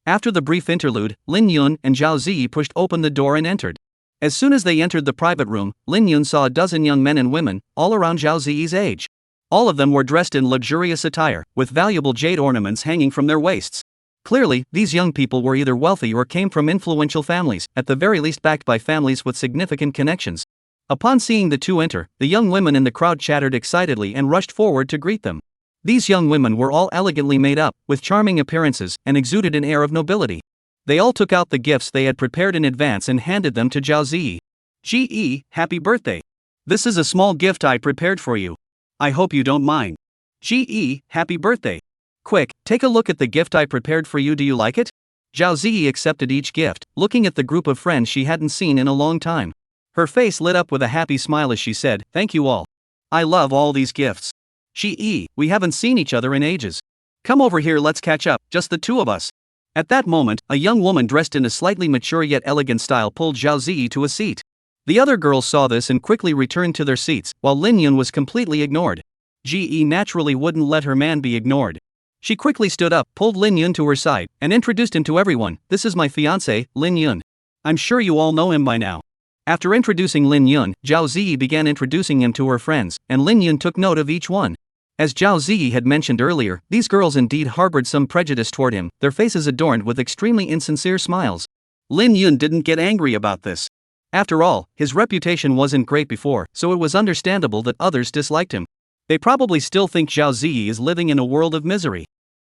After the brief interlude, Lin Yun and Zhao Zi pushed open the door and entered. As soon as they entered the private room, Lin Yun saw a dozen young men and women, all around Zhao Zi's age. All of them were dressed in luxurious attire, with valuable jade ornaments hanging from their waists. Clearly, these young people were either wealthy or came from influential families, at the very least backed by families with significant connections. Upon seeing the two enter, the young women in the crowd chattered excitedly and rushed forward to greet them. These young women were all elegantly made up, with charming appearances, and exuded an air of nobility. They all took out the gifts they had prepared in advance and handed them to Zhao Zi. "Ge, happy birthday. This is a small gift I prepared for you. I hope you don't mind. Ge, happy birthday. Quick, take a look at the gift I prepared for you. Do you like it?" Zhao Zi accepted each gift, looking at the group of friends she hadn't seen in a long time. Her face lit up with a happy smile as she said, "Thank you all. I love all these gifts. Ge, we haven't seen each other in ages. Come over here, let's catch up, just the two of us." At that moment, a young woman dressed in a slightly mature yet elegant style pulled Zhao Zi to a seat. The other girls saw this and quickly returned to their seats, while Lin Yun was completely ignored. Ge naturally wouldn't let her man be ignored. She quickly stood up, pulled Lin Yun to her side, and introduced him to everyone. "This is my fiancé, Lin Yun. I'm sure you all know him by now." After introducing Lin Yun, Zhao Zi began introducing him to her friends, and Lin Yun took note of each one. As Zhao Zi had mentioned earlier, these girls indeed harbored some prejudice toward him, their faces adorned with extremely insincere smiles. Lin Yun didn't get angry about this. After all, his reputation wasn't great before, so it was understandable that others disliked him. They probably still think Zhao Zi is living in a world of misery.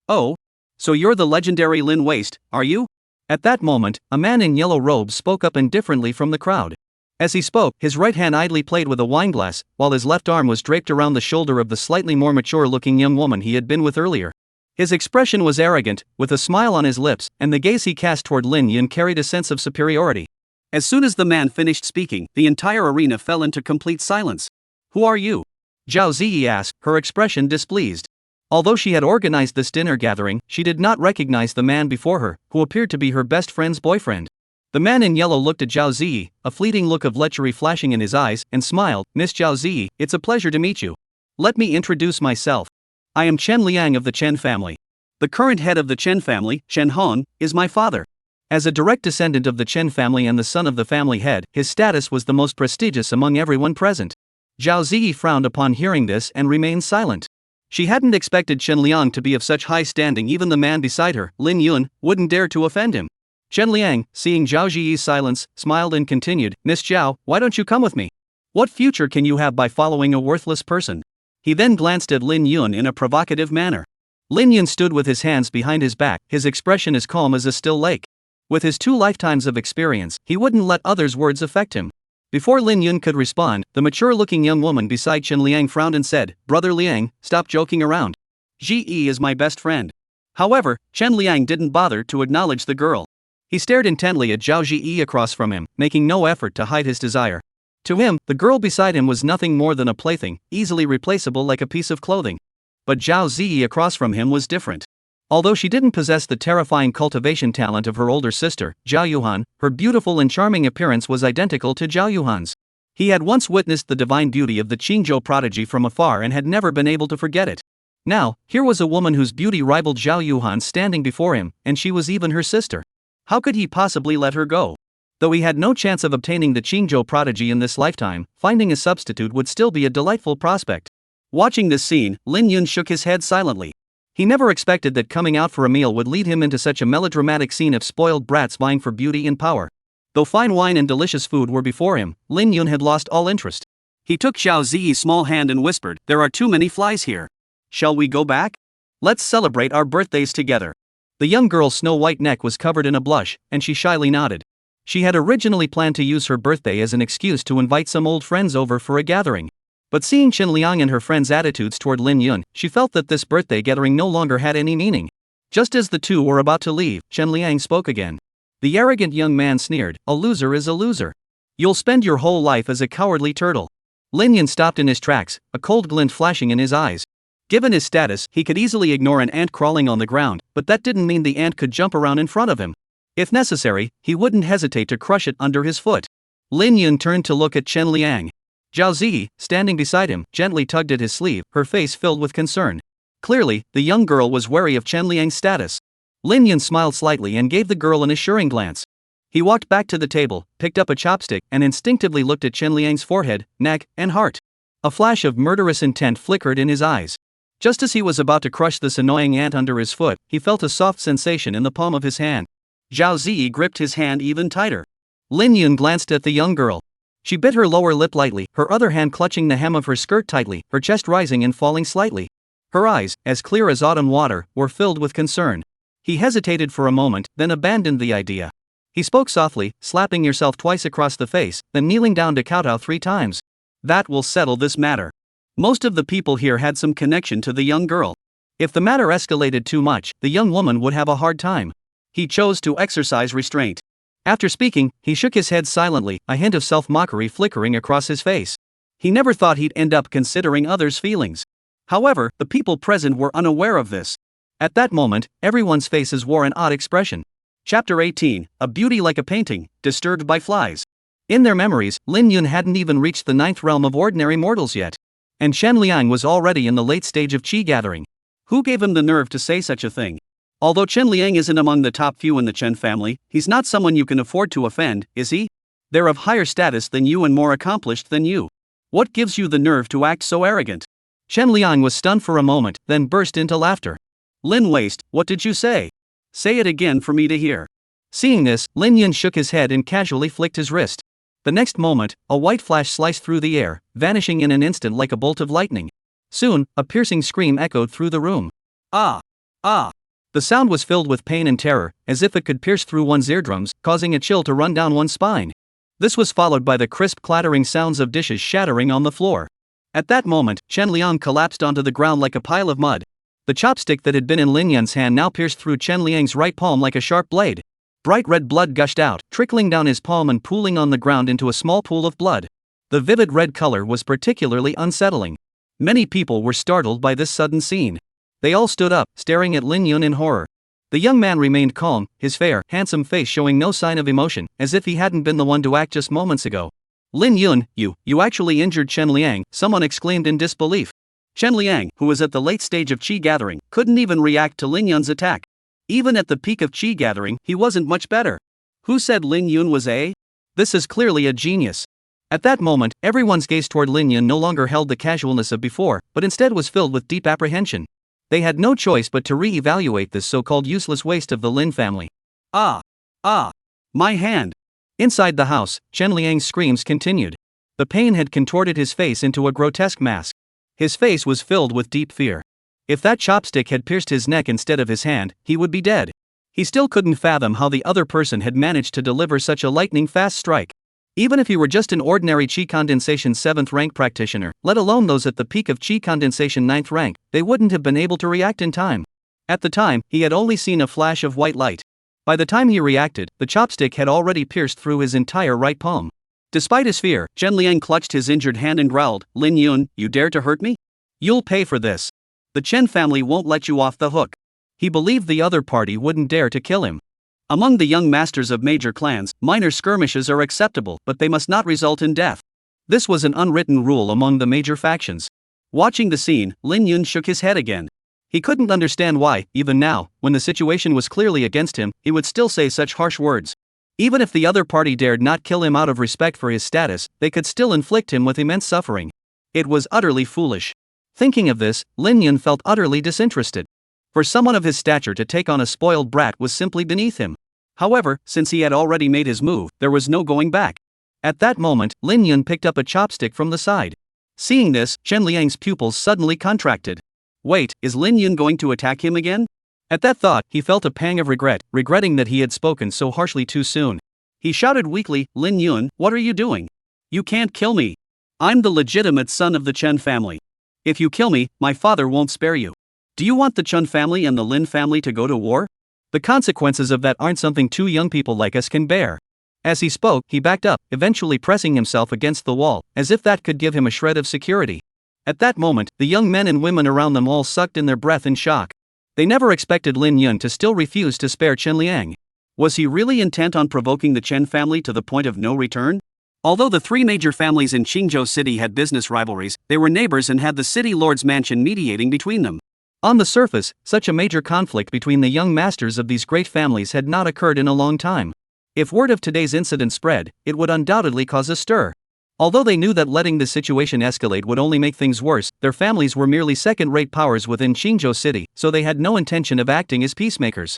"Oh? So you're the legendary Lin Waste, are you?" At that moment, a man in yellow robes spoke up indifferently from the crowd. As he spoke, his right hand idly played with a wineglass, while his left arm was draped around the shoulder of the slightly more mature-looking young woman he had been with earlier. His expression was arrogant, with a smile on his lips, and the gaze he cast toward Lin Yun carried a sense of superiority. As soon as the man finished speaking, the entire arena fell into complete silence. "Who are you?" Zhao Ziyi asked, her expression displeased. Although she had organized this dinner gathering, she did not recognize the man before her, who appeared to be her best friend's boyfriend. The man in yellow looked at Zhao Ziyi, a fleeting look of lechery flashing in his eyes, and smiled. "Miss Zhao Ziyi, it's a pleasure to meet you. Let me introduce myself. I am Chen Liang of the Chen family. The current head of the Chen family, Chen Hong, is my father." As a direct descendant of the Chen family and the son of the family head, his status was the most prestigious among everyone present. Zhao Ziyi frowned upon hearing this and remained silent. She hadn't expected Chen Liang to be of such high standing. Even the man beside her, Lin Yun, wouldn't dare to offend him. Chen Liang, seeing Zhao Ziyi's silence, smiled and continued, "Miss Zhao, why don't you come with me? What future can you have by following a worthless person?" He then glanced at Lin Yun in a provocative manner. Lin Yun stood with his hands behind his back, his expression as calm as a still lake. With his 2 lifetimes of experience, he wouldn't let others' words affect him. Before Lin Yun could respond, the mature-looking young woman beside Chen Liang frowned and said, "Brother Liang, stop joking around. Ji is my best friend." However, Chen Liang didn't bother to acknowledge the girl. He stared intently at Zhao Ji across from him, making no effort to hide his desire. To him, the girl beside him was nothing more than a plaything, easily replaceable like a piece of clothing. But Zhao Ziyi across from him was different. Although she didn't possess the terrifying cultivation talent of her older sister, Zhao Yuhan, her beautiful and charming appearance was identical to Zhao Yuhan's. He had once witnessed the divine beauty of the Qingzhou prodigy from afar and had never been able to forget it. Now, here was a woman whose beauty rivaled Zhao Yuhan standing before him, and she was even her sister. How could he possibly let her go? Though he had no chance of obtaining the Qingzhou prodigy in this lifetime, finding a substitute would still be a delightful prospect. Watching this scene, Lin Yun shook his head silently. He never expected that coming out for a meal would lead him into such a melodramatic scene of spoiled brats vying for beauty and power. Though fine wine and delicious food were before him, Lin Yun had lost all interest. He took Zhao Ziyi's small hand and whispered, "There are too many flies here. Shall we go back? Let's celebrate our birthdays together." The young girl's snow-white neck was covered in a blush, and she shyly nodded. She had originally planned to use her birthday as an excuse to invite some old friends over for a gathering. But seeing Chen Liang and her friends' attitudes toward Lin Yun, she felt that this birthday gathering no longer had any meaning. Just as the two were about to leave, Chen Liang spoke again. The arrogant young man sneered, "A loser is a loser. You'll spend your whole life as a cowardly turtle." Lin Yun stopped in his tracks, a cold glint flashing in his eyes. Given his status, he could easily ignore an ant crawling on the ground, but that didn't mean the ant could jump around in front of him. If necessary, he wouldn't hesitate to crush it under his foot. Lin Yun turned to look at Chen Liang. Zhao Ziyi, standing beside him, gently tugged at his sleeve, her face filled with concern. Clearly, the young girl was wary of Chen Liang's status. Lin Yun smiled slightly and gave the girl an assuring glance. He walked back to the table, picked up a chopstick, and instinctively looked at Chen Liang's forehead, neck, and heart. A flash of murderous intent flickered in his eyes. Just as he was about to crush this annoying ant under his foot, he felt a soft sensation in the palm of his hand. Zhao Ziyi gripped his hand even tighter. Lin Yun glanced at the young girl. She bit her lower lip lightly, her other hand clutching the hem of her skirt tightly, her chest rising and falling slightly. Her eyes, as clear as autumn water, were filled with concern. He hesitated for a moment, then abandoned the idea. He spoke softly, "Slapping yourself twice across the face, then kneeling down to kowtow 3 times. That will settle this matter." Most of the people here had some connection to the young girl. If the matter escalated too much, the young woman would have a hard time. He chose to exercise restraint. After speaking, he shook his head silently, a hint of self-mockery flickering across his face. He never thought he'd end up considering others' feelings. However, the people present were unaware of this. At that moment, everyone's faces wore an odd expression. Chapter 18, A Beauty Like a Painting, Disturbed by Flies. In their memories, Lin Yun hadn't even reached the 9th realm of ordinary mortals yet. And Chen Liang was already in the late stage of qi gathering. Who gave him the nerve to say such a thing? Although Chen Liang isn't among the top few in the Chen family, he's not someone you can afford to offend, is he? They're of higher status than you and more accomplished than you. What gives you the nerve to act so arrogant? Chen Liang was stunned for a moment, then burst into laughter. Lin Waste, what did you say? Say it again for me to hear. Seeing this, Lin Yun shook his head and casually flicked his wrist. The next moment, a white flash sliced through the air, vanishing in an instant like a bolt of lightning. Soon, a piercing scream echoed through the room. Ah! Ah! The sound was filled with pain and terror, as if it could pierce through one's eardrums, causing a chill to run down one's spine. This was followed by the crisp clattering sounds of dishes shattering on the floor. At that moment, Chen Liang collapsed onto the ground like a pile of mud. The chopstick that had been in Lin Yun's hand now pierced through Chen Liang's right palm like a sharp blade. Bright red blood gushed out, trickling down his palm and pooling on the ground into a small pool of blood. The vivid red color was particularly unsettling. Many people were startled by this sudden scene. They all stood up, staring at Lin Yun in horror. The young man remained calm, his fair, handsome face showing no sign of emotion, as if he hadn't been the one to act just moments ago. Lin Yun, you actually injured Chen Liang, someone exclaimed in disbelief. Chen Liang, who was at the late stage of qi gathering, couldn't even react to Lin Yun's attack. Even at the peak of qi gathering, he wasn't much better. Who said Lin Yun was a? This is clearly a genius. At that moment, everyone's gaze toward Lin Yun no longer held the casualness of before, but instead was filled with deep apprehension. They had no choice but to re-evaluate this so-called useless waste of the Lin family. My hand. Inside the house, Chen Liang's screams continued. The pain had contorted his face into a grotesque mask. His face was filled with deep fear. If that chopstick had pierced his neck instead of his hand, he would be dead. He still couldn't fathom how the other person had managed to deliver such a lightning-fast strike. Even if he were just an ordinary Qi Condensation 7th rank practitioner, let alone those at the peak of Qi Condensation 9th rank, they wouldn't have been able to react in time. At the time, he had only seen a flash of white light. By the time he reacted, the chopstick had already pierced through his entire right palm. Despite his fear, Chen Liang clutched his injured hand and growled, "Lin Yun, you dare to hurt me? You'll pay for this. The Chen family won't let you off the hook." He believed the other party wouldn't dare to kill him. Among the young masters of major clans, minor skirmishes are acceptable, but they must not result in death. This was an unwritten rule among the major factions. Watching the scene, Lin Yun shook his head again. He couldn't understand why, even now, when the situation was clearly against him, he would still say such harsh words. Even if the other party dared not kill him out of respect for his status, they could still inflict him with immense suffering. It was utterly foolish. Thinking of this, Lin Yun felt utterly disinterested. For someone of his stature to take on a spoiled brat was simply beneath him. However, since he had already made his move, there was no going back. At that moment, Lin Yun picked up a chopstick from the side. Seeing this, Chen Liang's pupils suddenly contracted. Wait, is Lin Yun going to attack him again? At that thought, he felt a pang of regret, regretting that he had spoken so harshly too soon. He shouted weakly, "Lin Yun, what are you doing? You can't kill me. I'm the legitimate son of the Chen family. If you kill me, my father won't spare you. Do you want the Chen family and the Lin family to go to war? The consequences of that aren't something two young people like us can bear." As he spoke, he backed up, eventually pressing himself against the wall, as if that could give him a shred of security. At that moment, the young men and women around them all sucked in their breath in shock. They never expected Lin Yun to still refuse to spare Chen Liang. Was he really intent on provoking the Chen family to the point of no return? Although the three major families in Qingzhou City had business rivalries, they were neighbors and had the city lord's mansion mediating between them. On the surface, such a major conflict between the young masters of these great families had not occurred in a long time. If word of today's incident spread, it would undoubtedly cause a stir. Although they knew that letting the situation escalate would only make things worse, their families were merely second-rate powers within Qingzhou City, so they had no intention of acting as peacemakers.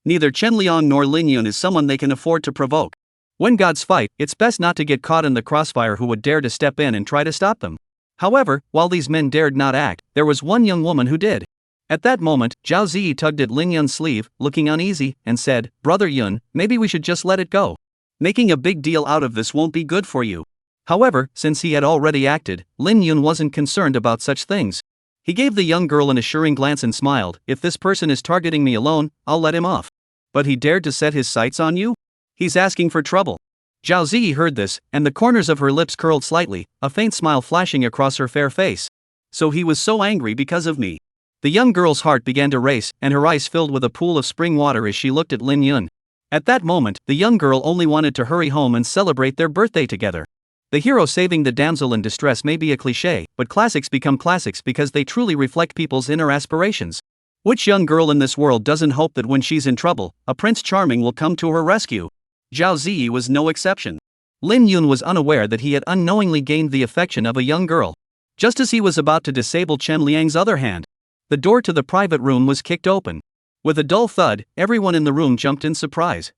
Neither Chen Liang nor Lin Yun is someone they can afford to provoke. When gods fight, it's best not to get caught in the crossfire who would dare to step in and try to stop them. However, while these men dared not act, there was one young woman who did. At that moment, Zhao Ziyi tugged at Lin Yun's sleeve, looking uneasy, and said, "Brother Yun, maybe we should just let it go. Making a big deal out of this won't be good for you." However, since he had already acted, Lin Yun wasn't concerned about such things. He gave the young girl an assuring glance and smiled, "If this person is targeting me alone, I'll let him off. But he dared to set his sights on you? He's asking for trouble." Zhao Ziyi heard this, and the corners of her lips curled slightly, a faint smile flashing across her fair face. So he was so angry because of me. The young girl's heart began to race, and her eyes filled with a pool of spring water as she looked at Lin Yun. At that moment, the young girl only wanted to hurry home and celebrate their birthday together. The hero saving the damsel in distress may be a cliché, but classics become classics because they truly reflect people's inner aspirations. Which young girl in this world doesn't hope that when she's in trouble, a Prince Charming will come to her rescue? Zhao Ziyi was no exception. Lin Yun was unaware that he had unknowingly gained the affection of a young girl. Just as he was about to disable Chen Liang's other hand, the door to the private room was kicked open. With a dull thud, everyone in the room jumped in surprise.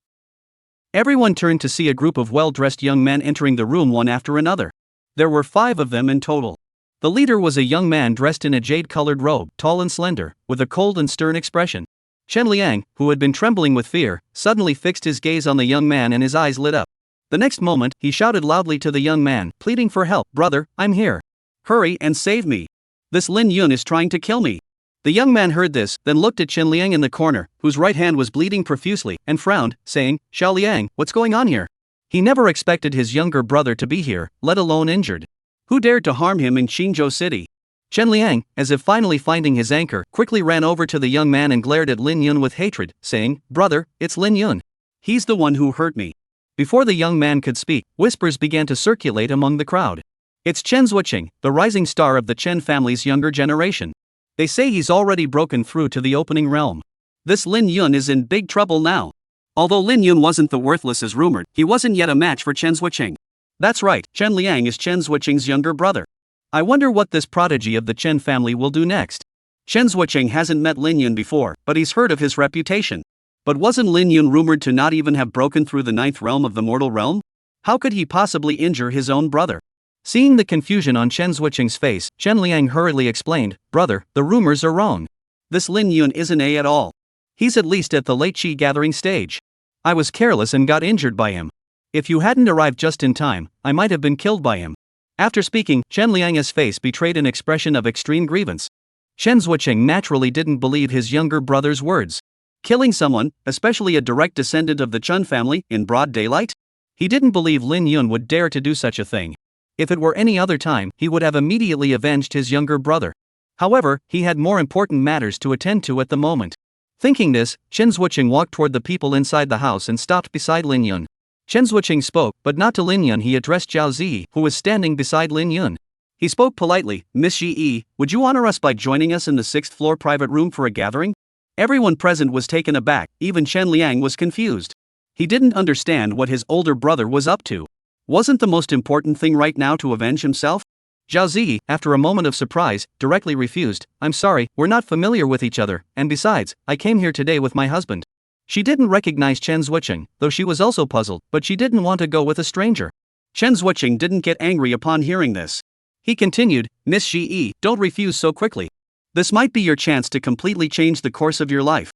Everyone turned to see a group of well-dressed young men entering the room one after another. There were 5 of them in total. The leader was a young man dressed in a jade-colored robe, tall and slender, with a cold and stern expression. Chen Liang, who had been trembling with fear, suddenly fixed his gaze on the young man and his eyes lit up. The next moment, he shouted loudly to the young man, pleading for help, "Brother, I'm here. Hurry and save me. This Lin Yun is trying to kill me." The young man heard this, then looked at Chen Liang in the corner, whose right hand was bleeding profusely, and frowned, saying, Xiao Liang, what's going on here? He never expected his younger brother to be here, let alone injured. Who dared to harm him in Qingzhou City? Chen Liang, as if finally finding his anchor, quickly ran over to the young man and glared at Lin Yun with hatred, saying, Brother, it's Lin Yun. He's the one who hurt me. Before the young man could speak, whispers began to circulate among the crowd. It's Chen Zhuoqing, the rising star of the Chen family's younger generation. They say he's already broken through to the opening realm. This Lin Yun is in big trouble now. Although Lin Yun wasn't the worthless as rumored, he wasn't yet a match for Chen Zhuoqing. That's right, Chen Liang is Chen Zhuoqing's younger brother. I wonder what this prodigy of the Chen family will do next. Chen Zhuoqing hasn't met Lin Yun before, but he's heard of his reputation. But wasn't Lin Yun rumored to not even have broken through the 9th realm of the mortal realm? How could he possibly injure his own brother? Seeing the confusion on Chen Zhuoqing's face, Chen Liang hurriedly explained, Brother, the rumors are wrong. This Lin Yun isn't at all. He's at least at the late Qi gathering stage. I was careless and got injured by him. If you hadn't arrived just in time, I might have been killed by him. After speaking, Chen Liang's face betrayed an expression of extreme grievance. Chen Zhuoqing naturally didn't believe his younger brother's words. Killing someone, especially a direct descendant of the Chen family, in broad daylight? He didn't believe Lin Yun would dare to do such a thing. If it were any other time, he would have immediately avenged his younger brother. However, he had more important matters to attend to at the moment. Thinking this, Chen Zhuoqing walked toward the people inside the house and stopped beside Lin Yun. Chen Zhuoqing spoke, but not to Lin Yun. He addressed Zhao Ziyi, who was standing beside Lin Yun. He spoke politely, Miss Ziyi, would you honor us by joining us in the 6th floor private room for a gathering? Everyone present was taken aback, even Chen Liang was confused. He didn't understand what his older brother was up to. Wasn't the most important thing right now to avenge himself? Zhao Ziyi, after a moment of surprise, directly refused, I'm sorry, we're not familiar with each other, and besides, I came here today with my husband. She didn't recognize Chen Zhuoqing, though she was also puzzled, but she didn't want to go with a stranger. Chen Zhuoqing didn't get angry upon hearing this. He continued, Miss Ziyi, don't refuse so quickly. This might be your chance to completely change the course of your life.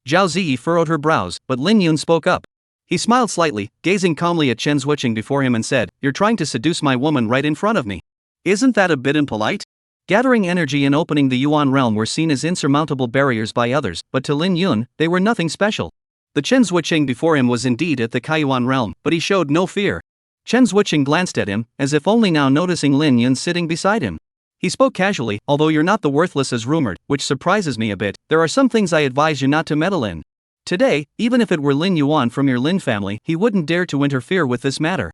Zhao Ziyi furrowed her brows, but Lin Yun spoke up. He smiled slightly, gazing calmly at Chen Zhuoqing before him and said, You're trying to seduce my woman right in front of me. Isn't that a bit impolite? Gathering energy and opening the Yuan realm were seen as insurmountable barriers by others, but to Lin Yun, they were nothing special. The Chen Zhuoqing before him was indeed at the Kaiyuan realm, but he showed no fear. Chen Zhuoqing glanced at him, as if only now noticing Lin Yun sitting beside him. He spoke casually, although you're not the worthless as rumored, which surprises me a bit, there are some things I advise you not to meddle in. Today, even if it were Lin Yuan from your Lin family, he wouldn't dare to interfere with this matter.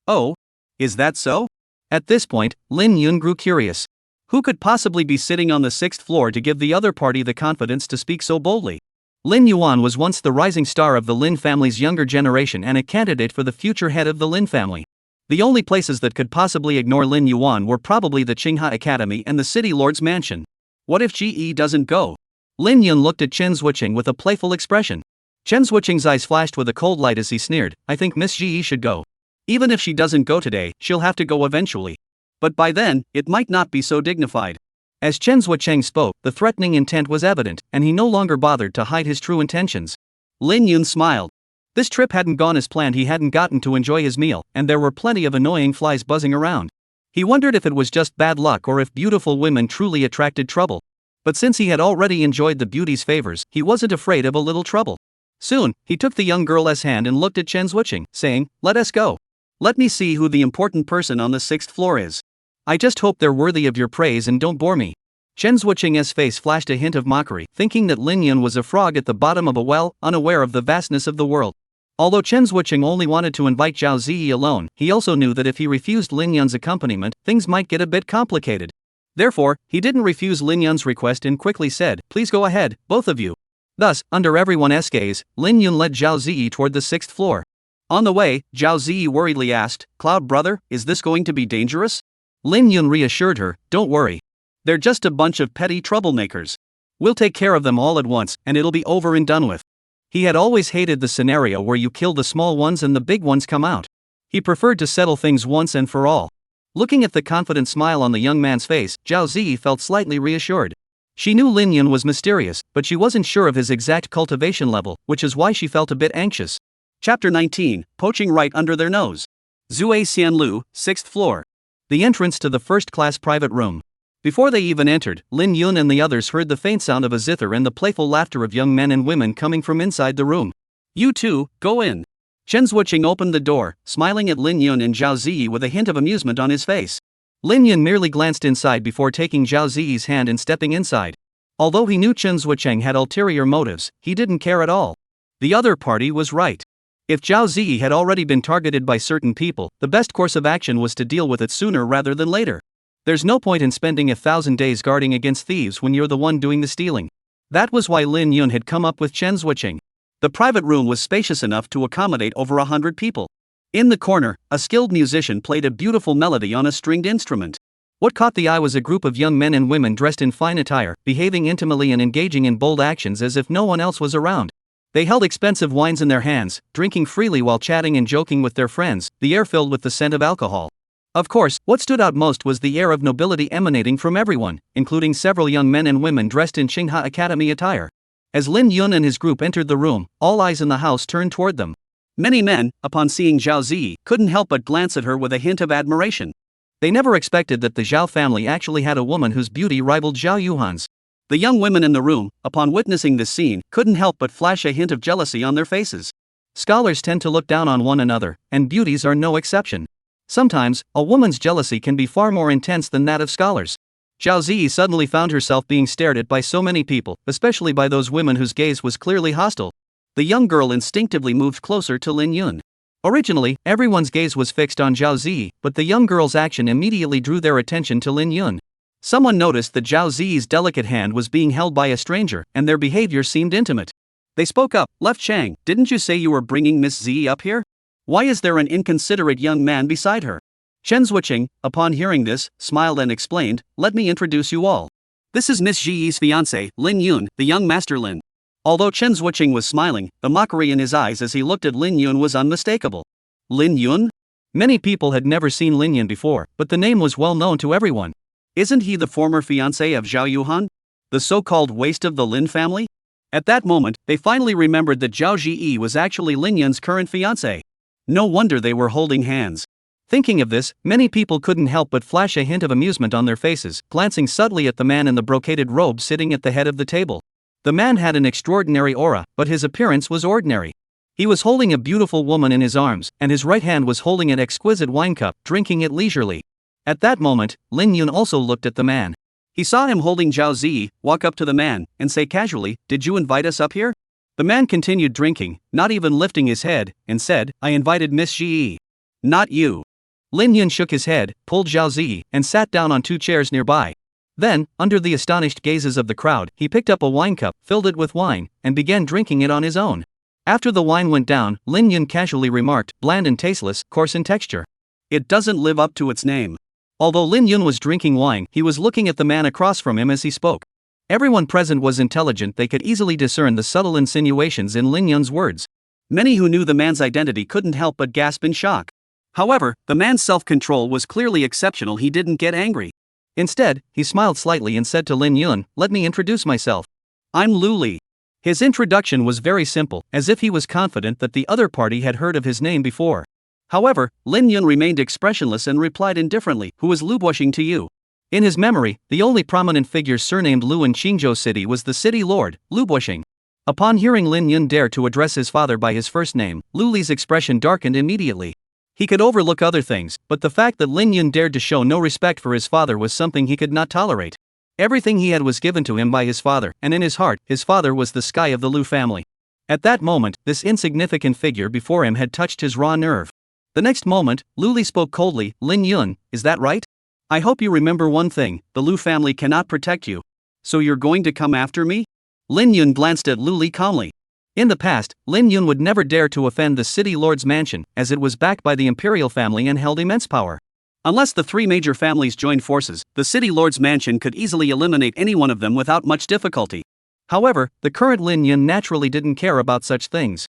Oh? Is that so? At this point, Lin Yun grew curious. Who could possibly be sitting on the 6th floor to give the other party the confidence to speak so boldly? Lin Yuan was once the rising star of the Lin family's younger generation and a candidate for the future head of the Lin family. The only places that could possibly ignore Lin Yuan were probably the Qinghe Academy and the City Lord's mansion. What if Ji doesn't go? Lin Yun looked at Chen Zhuoqing with a playful expression. Chen Zhuoqing's eyes flashed with a cold light as he sneered, I think Miss Ji should go. Even if she doesn't go today, she'll have to go eventually. But by then, it might not be so dignified. As Chen Zhuoqing spoke, the threatening intent was evident, and he no longer bothered to hide his true intentions. Lin Yun smiled. This trip hadn't gone as planned. He hadn't gotten to enjoy his meal, and there were plenty of annoying flies buzzing around. He wondered if it was just bad luck or if beautiful women truly attracted trouble. But since he had already enjoyed the beauty's favors, he wasn't afraid of a little trouble. Soon, he took the young girl's hand and looked at Chen Zhuoqing, saying, Let us go. Let me see who the important person on the 6th floor is. I just hope they're worthy of your praise and don't bore me. Chen Zhuoqing's face flashed a hint of mockery, thinking that Lin Yun was a frog at the bottom of a well, unaware of the vastness of the world. Although Chen Zhuoqing only wanted to invite Zhao Ziyi alone, he also knew that if he refused Lin Yun's accompaniment, things might get a bit complicated. Therefore, he didn't refuse Lin Yun's request and quickly said, Please go ahead, both of you. Thus, under everyone's gaze, Lin Yun led Zhao Ziyi toward the 6th floor. On the way, Zhao Ziyi worriedly asked, Cloud brother, is this going to be dangerous? Lin Yun reassured her, Don't worry. They're just a bunch of petty troublemakers. We'll take care of them all at once, and it'll be over and done with. He had always hated the scenario where you kill the small ones and the big ones come out. He preferred to settle things once and for all. Looking at the confident smile on the young man's face, Zhao Ziyi felt slightly reassured. She knew Lin Yun was mysterious, but she wasn't sure of his exact cultivation level, which is why she felt a bit anxious. Chapter 19, Poaching Right Under Their Nose. Zue Xianlu, 6th floor. The entrance to the first-class private room. Before they even entered, Lin Yun and the others heard the faint sound of a zither and the playful laughter of young men and women coming from inside the room. "You two, go in." Chen Zuoqing opened the door, smiling at Lin Yun and Zhao Ziyi with a hint of amusement on his face. Lin Yun merely glanced inside before taking Zhao Ziyi's hand and stepping inside. Although he knew Chen Zuoqing had ulterior motives, he didn't care at all. The other party was right. If Zhao Ziyi had already been targeted by certain people, the best course of action was to deal with it sooner rather than later. There's no point in spending 1,000 days guarding against thieves when you're the one doing the stealing. That was why Lin Yun had come up with Chen Zuoqing. The private room was spacious enough to accommodate over 100 people. In the corner, a skilled musician played a beautiful melody on a stringed instrument. What caught the eye was a group of young men and women dressed in fine attire, behaving intimately and engaging in bold actions as if no one else was around. They held expensive wines in their hands, drinking freely while chatting and joking with their friends, the air filled with the scent of alcohol. Of course, what stood out most was the air of nobility emanating from everyone, including several young men and women dressed in Tsinghua Academy attire. As Lin Yun and his group entered the room, all eyes in the house turned toward them. Many men, upon seeing Zhao Ziyi, couldn't help but glance at her with a hint of admiration. They never expected that the Zhao family actually had a woman whose beauty rivaled Zhao Yuhan's. The young women in the room, upon witnessing this scene, couldn't help but flash a hint of jealousy on their faces. Scholars tend to look down on one another, and beauties are no exception. Sometimes, a woman's jealousy can be far more intense than that of scholars. Zhao Ziyi suddenly found herself being stared at by so many people, especially by those women whose gaze was clearly hostile. The young girl instinctively moved closer to Lin Yun. Originally, everyone's gaze was fixed on Zhao Ziyi, but the young girl's action immediately drew their attention to Lin Yun. Someone noticed that Zhao Ziyi's delicate hand was being held by a stranger, and their behavior seemed intimate. They spoke up. "Left Chang, didn't you say you were bringing Miss Ziyi up here? Why is there an inconsiderate young man beside her?" Chen Zuoqing, upon hearing this, smiled and explained, "Let me introduce you all. This is Miss Ziyi's fiancé, Lin Yun, the young master Lin." Although Chen Zuoqing was smiling, the mockery in his eyes as he looked at Lin Yun was unmistakable. Lin Yun? Many people had never seen Lin Yun before, but the name was well known to everyone. Isn't he the former fiancé of Zhao Yuhan? The so-called waste of the Lin family? At that moment, they finally remembered that Zhao Ziyi was actually Lin Yun's current fiancé. No wonder they were holding hands. Thinking of this, many people couldn't help but flash a hint of amusement on their faces, glancing subtly at the man in the brocaded robe sitting at the head of the table. The man had an extraordinary aura, but his appearance was ordinary. He was holding a beautiful woman in his arms, and his right hand was holding an exquisite wine cup, drinking it leisurely. At that moment, Lin Yun also looked at the man. He saw him holding Zhao Ziyi, walk up to the man, and say casually, "Did you invite us up here?" The man continued drinking, not even lifting his head, and said, "I invited Miss Ziyi. Not you." Lin Yun shook his head, pulled Zhao Ziyi, and sat down on 2 chairs nearby. Then, under the astonished gazes of the crowd, he picked up a wine cup, filled it with wine, and began drinking it on his own. After the wine went down, Lin Yun casually remarked, "Bland and tasteless, coarse in texture. It doesn't live up to its name." Although Lin Yun was drinking wine, he was looking at the man across from him as he spoke. Everyone present was intelligent, they could easily discern the subtle insinuations in Lin Yun's words. Many who knew the man's identity couldn't help but gasp in shock. However, the man's self-control was clearly exceptional. He didn't get angry. Instead, he smiled slightly and said to Lin Yun, "Let me introduce myself. I'm Lu Li." His introduction was very simple, as if he was confident that the other party had heard of his name before. However, Lin Yun remained expressionless and replied indifferently, "Who is Lu Buoxing to you?" In his memory, the only prominent figure surnamed Lu in Qingzhou City was the city lord, Lu Buoxing. Upon hearing Lin Yun dare to address his father by his first name, Lu Li's expression darkened immediately. He could overlook other things, but the fact that Lin Yun dared to show no respect for his father was something he could not tolerate. Everything he had was given to him by his father, and in his heart, his father was the sky of the Lu family. At that moment, this insignificant figure before him had touched his raw nerve. The next moment, Lu Li spoke coldly, "Lin Yun, is that right? I hope you remember one thing, the Lu family cannot protect you. So you're going to come after me?" Lin Yun glanced at Lu Li calmly. In the past, Lin Yun would never dare to offend the city lord's mansion, as it was backed by the imperial family and held immense power. Unless the 3 major families joined forces, the city lord's mansion could easily eliminate any one of them without much difficulty. However, the current Lin Yun naturally didn't care about such things.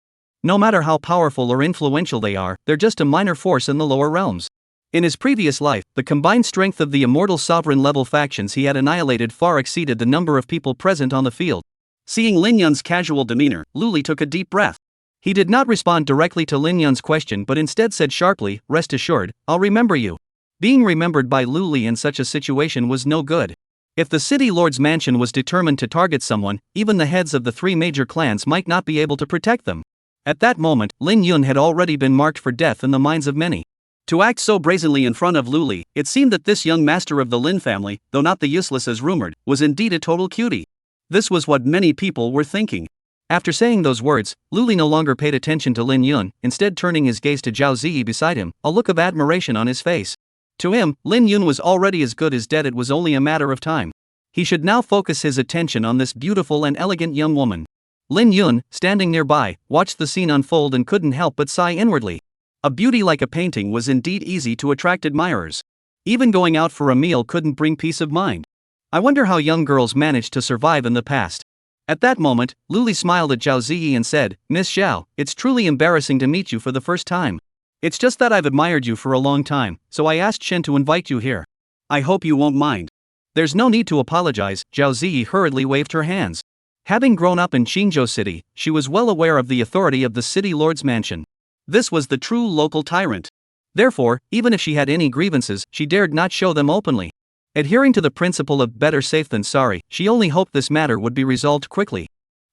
No matter how powerful or influential they are, they're just a minor force in the lower realms. In his previous life, the combined strength of the immortal sovereign-level factions he had annihilated far exceeded the number of people present on the field. Seeing Lin Yun's casual demeanor, Lu Li took a deep breath. He did not respond directly to Lin Yun's question but instead said sharply, "Rest assured, I'll remember you." Being remembered by Lu Li in such a situation was no good. If the city lord's mansion was determined to target someone, even the heads of the three major clans might not be able to protect them. At that moment, Lin Yun had already been marked for death in the minds of many. To act so brazenly in front of Lu Li, it seemed that this young master of the Lin family, though not the useless as rumored, was indeed a total cutie. This was what many people were thinking. After saying those words, Lu Li no longer paid attention to Lin Yun, instead turning his gaze to Zhao Ziyi beside him, a look of admiration on his face. To him, Lin Yun was already as good as dead. It was only a matter of time. He should now focus his attention on this beautiful and elegant young woman. Lin Yun, standing nearby, watched the scene unfold and couldn't help but sigh inwardly. A beauty like a painting was indeed easy to attract admirers. Even going out for a meal couldn't bring peace of mind. I wonder how young girls managed to survive in the past. At that moment, Lu Li smiled at Zhao Ziyi and said, "Miss Zhao, it's truly embarrassing to meet you for the first time. It's just that I've admired you for a long time, so I asked Shen to invite you here. I hope you won't mind." "There's no need to apologize," Zhao Ziyi hurriedly waved her hands. Having grown up in Qingzhou City, she was well aware of the authority of the city lord's mansion. This was the true local tyrant. Therefore, even if she had any grievances, she dared not show them openly. Adhering to the principle of better safe than sorry, she only hoped this matter would be resolved quickly.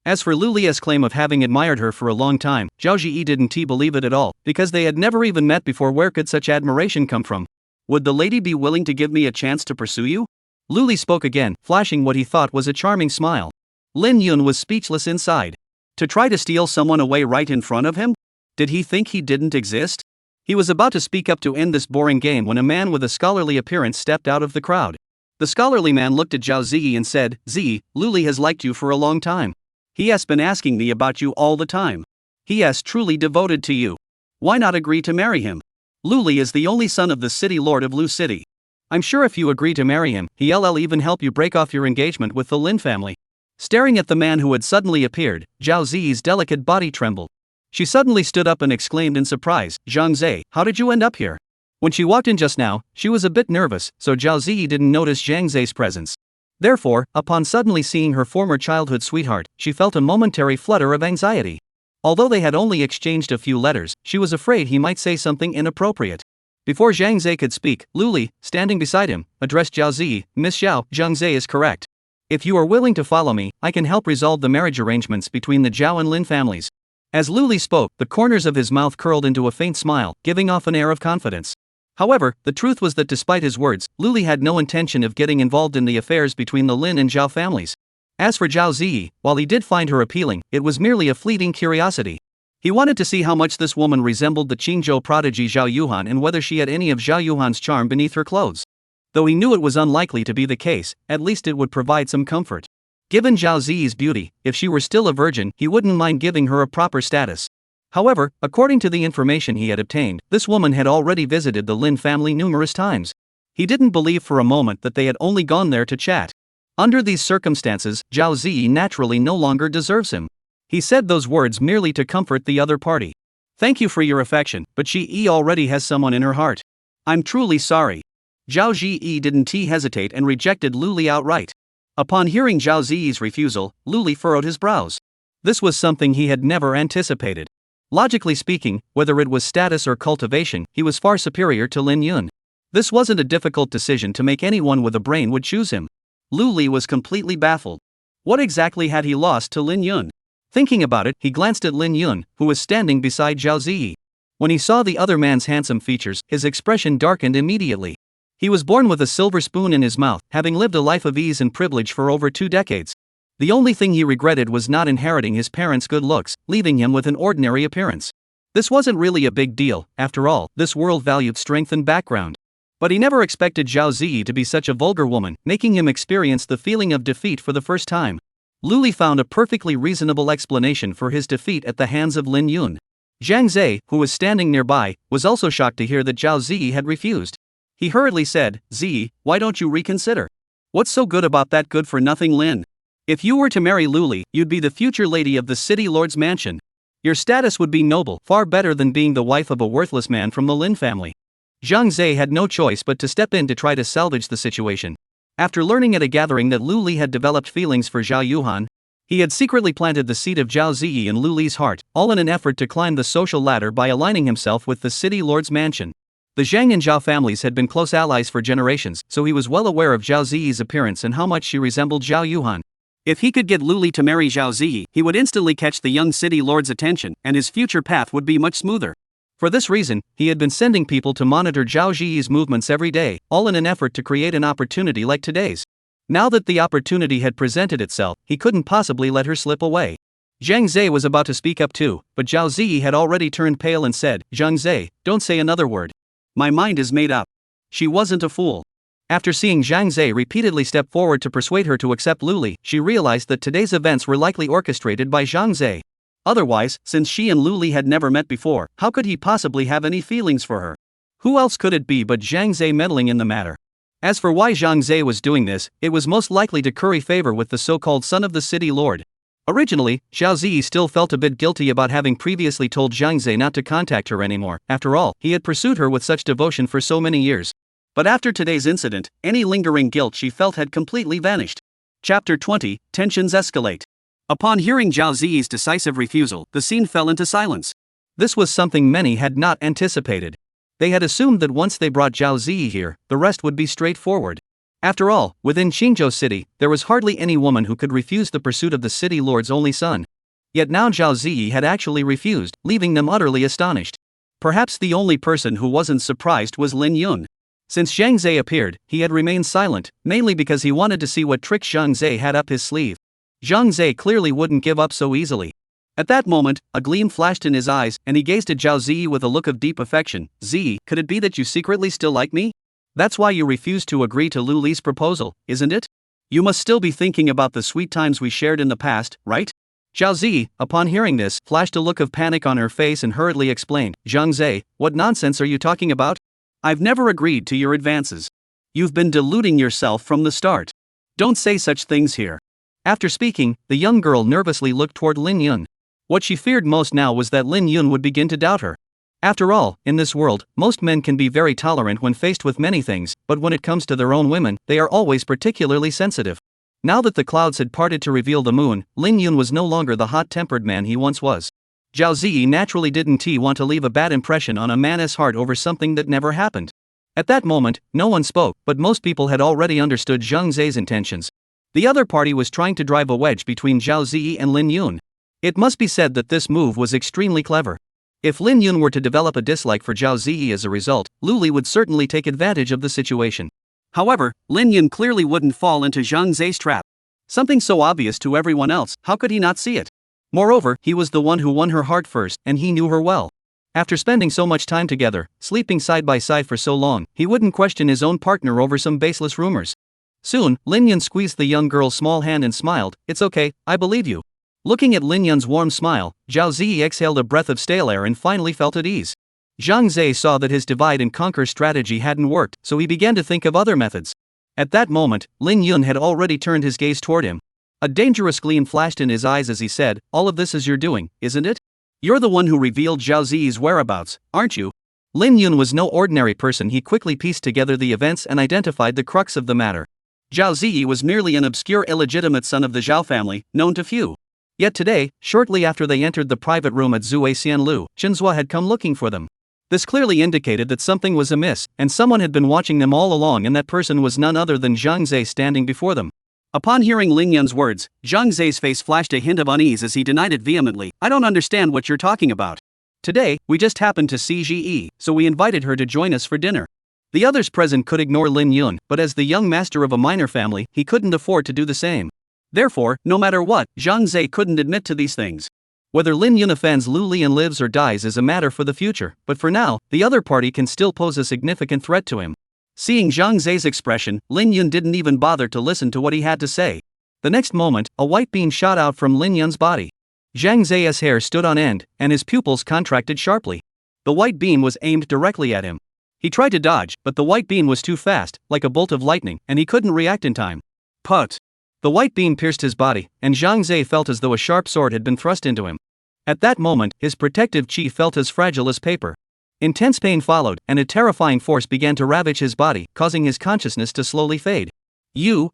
As for Lu Li's claim of having admired her for a long time, Zhao Ziyi didn't believe it at all, because they had never even met before. Where could such admiration come from? "Would the lady be willing to give me a chance to pursue you?" Lu Li spoke again, flashing what he thought was a charming smile. Lin Yun was speechless inside. To try to steal someone away right in front of him? Did he think he didn't exist? He was about to speak up to end this boring game when a man with a scholarly appearance stepped out of the crowd. The scholarly man looked at Zhao Ziyi and said, "Ziyi, Lu Li has liked you for a long time. He has been asking me about you all the time. He has truly devoted to you. Why not agree to marry him? Lu Li is the only son of the city lord of Lu City. I'm sure if you agree to marry him, he'll even help you break off your engagement with the Lin family." Staring at the man who had suddenly appeared, Zhao Ziyi's delicate body trembled. She suddenly stood up and exclaimed in surprise, "Zhang Zhe, how did you end up here?" When she walked in just now, she was a bit nervous, so Zhao Ziyi didn't notice Zhang Zhe's presence. Therefore, upon suddenly seeing her former childhood sweetheart, she felt a momentary flutter of anxiety. Although they had only exchanged a few letters, she was afraid he might say something inappropriate. Before Zhang Zhe could speak, Lu Li, standing beside him, addressed Zhao Ziyi, "Miss Zhao, Zhang Zhe is correct. If you are willing to follow me, I can help resolve the marriage arrangements between the Zhao and Lin families." As Lu Li spoke, the corners of his mouth curled into a faint smile, giving off an air of confidence. However, the truth was that despite his words, Lu Li had no intention of getting involved in the affairs between the Lin and Zhao families. As for Zhao Ziyi, while he did find her appealing, it was merely a fleeting curiosity. He wanted to see how much this woman resembled the Qingzhou prodigy Zhao Yuhan and whether she had any of Zhao Yuhan's charm beneath her clothes. Though he knew it was unlikely to be the case, at least it would provide some comfort. Given Zhao Ziyi's beauty, if she were still a virgin, he wouldn't mind giving her a proper status. However, according to the information he had obtained, this woman had already visited the Lin family numerous times. He didn't believe for a moment that they had only gone there to chat. Under these circumstances, Zhao Ziyi naturally no longer deserves him. He said those words merely to comfort the other party. "Thank you for your affection, but she already has someone in her heart. I'm truly sorry." Zhao Ziyi didn't hesitate and rejected Lu Li outright. Upon hearing Zhao Ziyi's refusal, Lu Li furrowed his brows. This was something he had never anticipated. Logically speaking, whether it was status or cultivation, he was far superior to Lin Yun. This wasn't a difficult decision to make. Anyone with a brain would choose him. Lu Li was completely baffled. What exactly had he lost to Lin Yun? Thinking about it, he glanced at Lin Yun, who was standing beside Zhao Ziyi. When he saw the other man's handsome features, his expression darkened immediately. He was born with a silver spoon in his mouth, having lived a life of ease and privilege for over 2 decades. The only thing he regretted was not inheriting his parents' good looks, leaving him with an ordinary appearance. This wasn't really a big deal, after all, this world valued strength and background. But he never expected Zhao Ziyi to be such a vulgar woman, making him experience the feeling of defeat for the first time. Lu Li found a perfectly reasonable explanation for his defeat at the hands of Lin Yun. Zhang Zhe, who was standing nearby, was also shocked to hear that Zhao Ziyi had refused. He hurriedly said, "Ziyi, why don't you reconsider? What's so good about that good-for-nothing Lin? If you were to marry Lu Li, you'd be the future lady of the city lord's mansion. Your status would be noble, far better than being the wife of a worthless man from the Lin family." Zhang Zhe had no choice but to step in to try to salvage the situation. After learning at a gathering that Lu Li had developed feelings for Zhao Yuhan, he had secretly planted the seed of Zhao Ziyi in Lu Li's heart, all in an effort to climb the social ladder by aligning himself with the city lord's mansion. The Zhang and Zhao families had been close allies for generations, so he was well aware of Zhao Ziyi's appearance and how much she resembled Zhao Yuhan. If he could get Lu Li to marry Zhao Ziyi, he would instantly catch the young city lord's attention, and his future path would be much smoother. For this reason, he had been sending people to monitor Zhao Ziyi's movements every day, all in an effort to create an opportunity like today's. Now that the opportunity had presented itself, he couldn't possibly let her slip away. Zhang Zhe was about to speak up too, but Zhao Ziyi had already turned pale and said, "Zhang Zhe, don't say another word. My mind is made up." She wasn't a fool. After seeing Zhang Zhe repeatedly step forward to persuade her to accept Lu Li, she realized that today's events were likely orchestrated by Zhang Zhe. Otherwise, since she and Lu Li had never met before, how could he possibly have any feelings for her? Who else could it be but Zhang Zhe meddling in the matter? As for why Zhang Zhe was doing this, it was most likely to curry favor with the so-called son of the city lord. Originally, Zhao Ziyi still felt a bit guilty about having previously told Zhang Zhe not to contact her anymore. After all, he had pursued her with such devotion for so many years. But after today's incident, any lingering guilt she felt had completely vanished. Chapter 20, Tensions Escalate. Upon hearing Zhao Ziyi's decisive refusal, the scene fell into silence. This was something many had not anticipated. They had assumed that once they brought Zhao Ziyi here, the rest would be straightforward. After all, within Qingzhou City, there was hardly any woman who could refuse the pursuit of the city lord's only son. Yet now Zhao Ziyi had actually refused, leaving them utterly astonished. Perhaps the only person who wasn't surprised was Lin Yun. Since Zhang Zhe appeared, he had remained silent, mainly because he wanted to see what tricks Zhang Zhe had up his sleeve. Zhang Zhe clearly wouldn't give up so easily. At that moment, a gleam flashed in his eyes, and he gazed at Zhao Ziyi with a look of deep affection. "Ziyi, could it be that you secretly still like me? That's why you refused to agree to Lu Li's proposal, isn't it? You must still be thinking about the sweet times we shared in the past, right?" Zhao Ziyi, upon hearing this, flashed a look of panic on her face and hurriedly explained, "Zhang Zhe, what nonsense are you talking about? I've never agreed to your advances. You've been deluding yourself from the start. Don't say such things here." After speaking, the young girl nervously looked toward Lin Yun. What she feared most now was that Lin Yun would begin to doubt her. After all, in this world, most men can be very tolerant when faced with many things, but when it comes to their own women, they are always particularly sensitive. Now that the clouds had parted to reveal the moon, Lin Yun was no longer the hot-tempered man he once was. Zhao Ziyi naturally didn't want to leave a bad impression on a man's heart over something that never happened. At that moment, no one spoke, but most people had already understood Zhang Zhe's intentions. The other party was trying to drive a wedge between Zhao Ziyi and Lin Yun. It must be said that this move was extremely clever. If Lin Yun were to develop a dislike for Zhao Ziyi as a result, Lu Li would certainly take advantage of the situation. However, Lin Yun clearly wouldn't fall into Zhang Zhe's trap. Something so obvious to everyone else, how could he not see it? Moreover, he was the one who won her heart first, and he knew her well. After spending so much time together, sleeping side by side for so long, he wouldn't question his own partner over some baseless rumors. Soon, Lin Yun squeezed the young girl's small hand and smiled, "It's okay, I believe you." Looking at Lin Yun's warm smile, Zhao Ziyi exhaled a breath of stale air and finally felt at ease. Zhang Zhe saw that his divide-and-conquer strategy hadn't worked, so he began to think of other methods. At that moment, Lin Yun had already turned his gaze toward him. A dangerous gleam flashed in his eyes as he said, "All of this is your doing, isn't it? You're the one who revealed Zhao Ziyi's whereabouts, aren't you?" Lin Yun was no ordinary person. He quickly pieced together the events and identified the crux of the matter. Zhao Ziyi was merely an obscure illegitimate son of the Zhao family, known to few. Yet today, shortly after they entered the private room at Zue Xianlu, Shinzhua had come looking for them. This clearly indicated that something was amiss, and someone had been watching them all along, and that person was none other than Zhang Zhe standing before them. Upon hearing Lin Yun's words, Zhang Zhe's face flashed a hint of unease as he denied it vehemently. "I don't understand what you're talking about. Today, we just happened to see Ji, so we invited her to join us for dinner." The others present could ignore Lin Yun, but as the young master of a minor family, he couldn't afford to do the same. Therefore, no matter what, Zhang Zhe couldn't admit to these things. Whether Lin Yun offends Lu Li and lives or dies is a matter for the future, but for now, the other party can still pose a significant threat to him. Seeing Zhang Zhe's expression, Lin Yun didn't even bother to listen to what he had to say. The next moment, a white beam shot out from Lin Yun's body. Zhang Zhe's hair stood on end, and his pupils contracted sharply. The white beam was aimed directly at him. He tried to dodge, but the white beam was too fast, like a bolt of lightning, and he couldn't react in time. Put! The white beam pierced his body, and Zhang Zhe felt as though a sharp sword had been thrust into him. At that moment, his protective chi felt as fragile as paper. Intense pain followed, and a terrifying force began to ravage his body, causing his consciousness to slowly fade. You.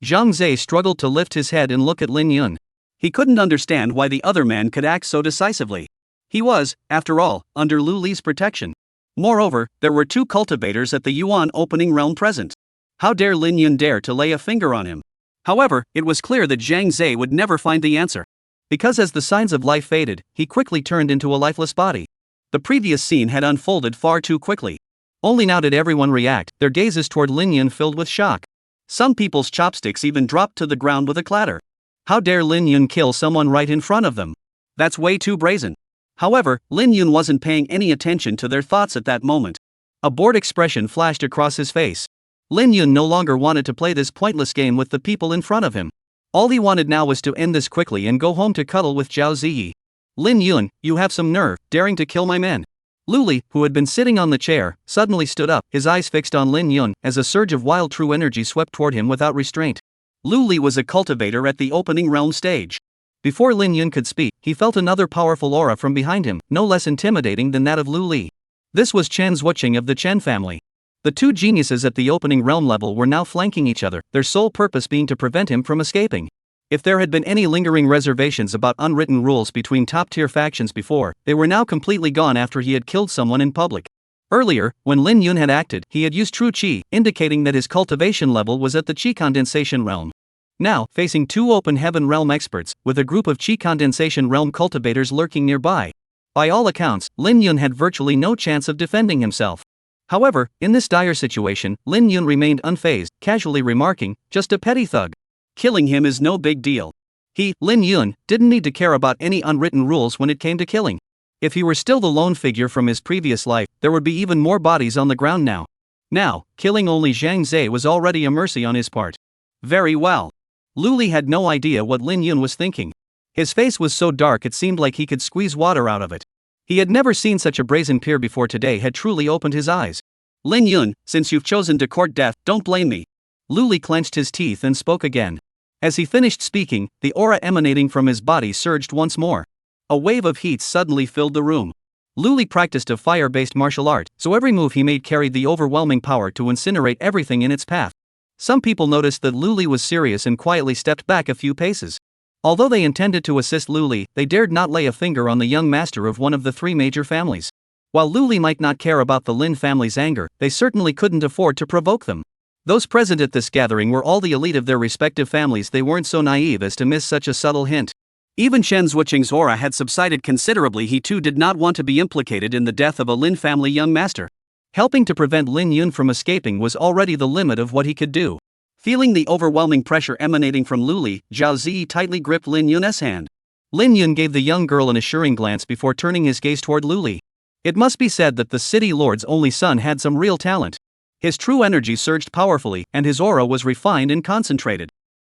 Zhang Zhe struggled to lift his head and look at Lin Yun. He couldn't understand why the other man could act so decisively. He was, after all, under Lu Li's protection. Moreover, there were 2 cultivators at the Yuan opening realm present. How dare Lin Yun dare to lay a finger on him? However, it was clear that Zhang Zhe would never find the answer. Because as the signs of life faded, he quickly turned into a lifeless body. The previous scene had unfolded far too quickly. Only now did everyone react, their gazes toward Lin Yun filled with shock. Some people's chopsticks even dropped to the ground with a clatter. How dare Lin Yun kill someone right in front of them? That's way too brazen. However, Lin Yun wasn't paying any attention to their thoughts at that moment. A bored expression flashed across his face. Lin Yun no longer wanted to play this pointless game with the people in front of him. All he wanted now was to end this quickly and go home to cuddle with Zhao Ziyi. Lin Yun, you have some nerve, daring to kill my men. Luli, who had been sitting on the chair, suddenly stood up, his eyes fixed on Lin Yun, as a surge of wild true energy swept toward him without restraint. Luli was a cultivator at the opening realm stage. Before Lin Yun could speak, he felt another powerful aura from behind him, no less intimidating than that of Luli. This was Chen Zhuoqing of the Chen family. The 2 geniuses at the opening realm level were now flanking each other, their sole purpose being to prevent him from escaping. If there had been any lingering reservations about unwritten rules between top-tier factions before, they were now completely gone after he had killed someone in public. Earlier, when Lin Yun had acted, he had used true qi, indicating that his cultivation level was at the qi condensation realm. Now, facing 2 open heaven realm experts, with a group of qi condensation realm cultivators lurking nearby. By all accounts, Lin Yun had virtually no chance of defending himself. However, in this dire situation, Lin Yun remained unfazed, casually remarking, just a petty thug. Killing him is no big deal. He, Lin Yun, didn't need to care about any unwritten rules when it came to killing. If he were still the lone figure from his previous life, there would be even more bodies on the ground now. Now, killing only Zhang Zhe was already a mercy on his part. Very well. Luli had no idea what Lin Yun was thinking. His face was so dark it seemed like he could squeeze water out of it. He had never seen such a brazen peer before. Today had truly opened his eyes. Lin Yun, since you've chosen to court death, don't blame me. Luli clenched his teeth and spoke again. As he finished speaking, the aura emanating from his body surged once more. A wave of heat suddenly filled the room. Luli practiced a fire-based martial art, so every move he made carried the overwhelming power to incinerate everything in its path. Some people noticed that Luli was serious and quietly stepped back a few paces. Although they intended to assist Luli, they dared not lay a finger on the young master of one of the 3 major families. While Luli might not care about the Lin family's anger, they certainly couldn't afford to provoke them. Those present at this gathering were all the elite of their respective families. They weren't so naive as to miss such a subtle hint. Even Chen Zhuoqing's aura had subsided considerably. He too did not want to be implicated in the death of a Lin family young master. Helping to prevent Lin Yun from escaping was already the limit of what he could do. Feeling the overwhelming pressure emanating from Luli, Zhao Ziyi tightly gripped Lin Yun's hand. Lin Yun gave the young girl an assuring glance before turning his gaze toward Luli. It must be said that the city lord's only son had some real talent. His true energy surged powerfully, and his aura was refined and concentrated.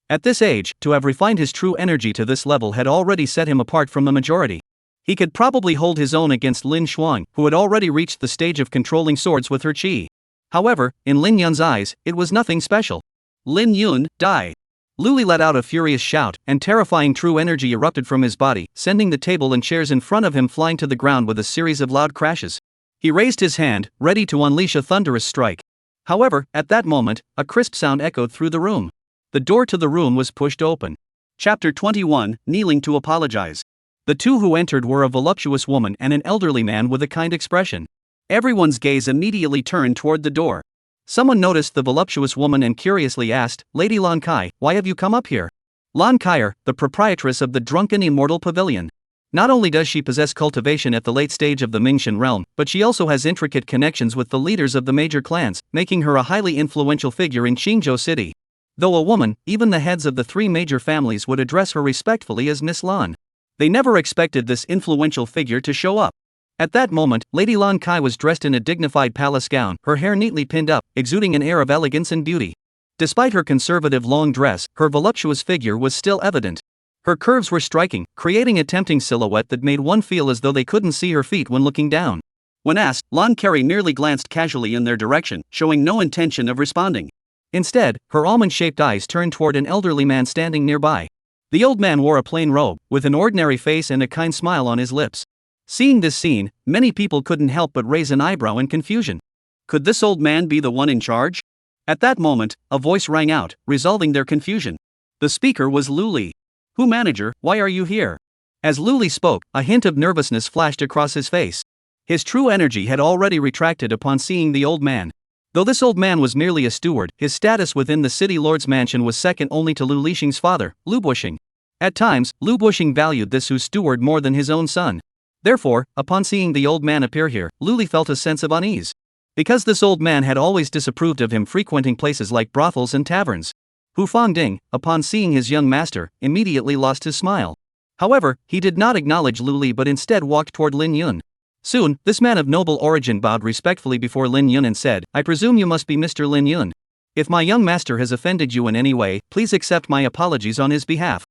At this age, to have refined his true energy to this level had already set him apart from the majority. He could probably hold his own against Lin Shuang, who had already reached the stage of controlling swords with her qi. However, in Lin Yun's eyes, it was nothing special. Lin Yun, die! Luli let out a furious shout, and terrifying true energy erupted from his body, sending the table and chairs in front of him flying to the ground with a series of loud crashes. He raised his hand, ready to unleash a thunderous strike. However, at that moment, a crisp sound echoed through the room. The door to the room was pushed open. Chapter 21, Kneeling to Apologize. The 2 who entered were a voluptuous woman and an elderly man with a kind expression. Everyone's gaze immediately turned toward the door. Someone noticed the voluptuous woman and curiously asked, Lady Lan Kai, why have you come up here? Lan Kaier, the proprietress of the Drunken Immortal Pavilion. Not only does she possess cultivation at the late stage of the Mingxian realm, but she also has intricate connections with the leaders of the major clans, making her a highly influential figure in Qingzhou City. Though a woman, even the heads of the 3 major families would address her respectfully as Miss Lan. They never expected this influential figure to show up. At that moment, Lady Lan Kai was dressed in a dignified palace gown, her hair neatly pinned up, exuding an air of elegance and beauty. Despite her conservative long dress, her voluptuous figure was still evident. Her curves were striking, creating a tempting silhouette that made one feel as though they couldn't see her feet when looking down. When asked, Lan Carey merely glanced casually in their direction, showing no intention of responding. Instead, her almond-shaped eyes turned toward an elderly man standing nearby. The old man wore a plain robe, with an ordinary face and a kind smile on his lips. Seeing this scene, many people couldn't help but raise an eyebrow in confusion. Could this old man be the one in charge? At that moment, a voice rang out, resolving their confusion. The speaker was Luli. Who manager, why are you here? As Luli spoke, a hint of nervousness flashed across his face. His true energy had already retracted upon seeing the old man. Though this old man was merely a steward, his status within the city lord's mansion was second only to Lu Lixing's father, Lu Buxing. At times, Lu Buxing valued this Hu steward more than his own son. Therefore, upon seeing the old man appear here, Lu Li felt a sense of unease. Because this old man had always disapproved of him frequenting places like brothels and taverns. Hu Fangding, upon seeing his young master, immediately lost his smile. However, he did not acknowledge Lu Li but instead walked toward Lin Yun. Soon, this man of noble origin bowed respectfully before Lin Yun and said, "I presume you must be Mr. Lin Yun. If my young master has offended you in any way, please accept my apologies on his behalf."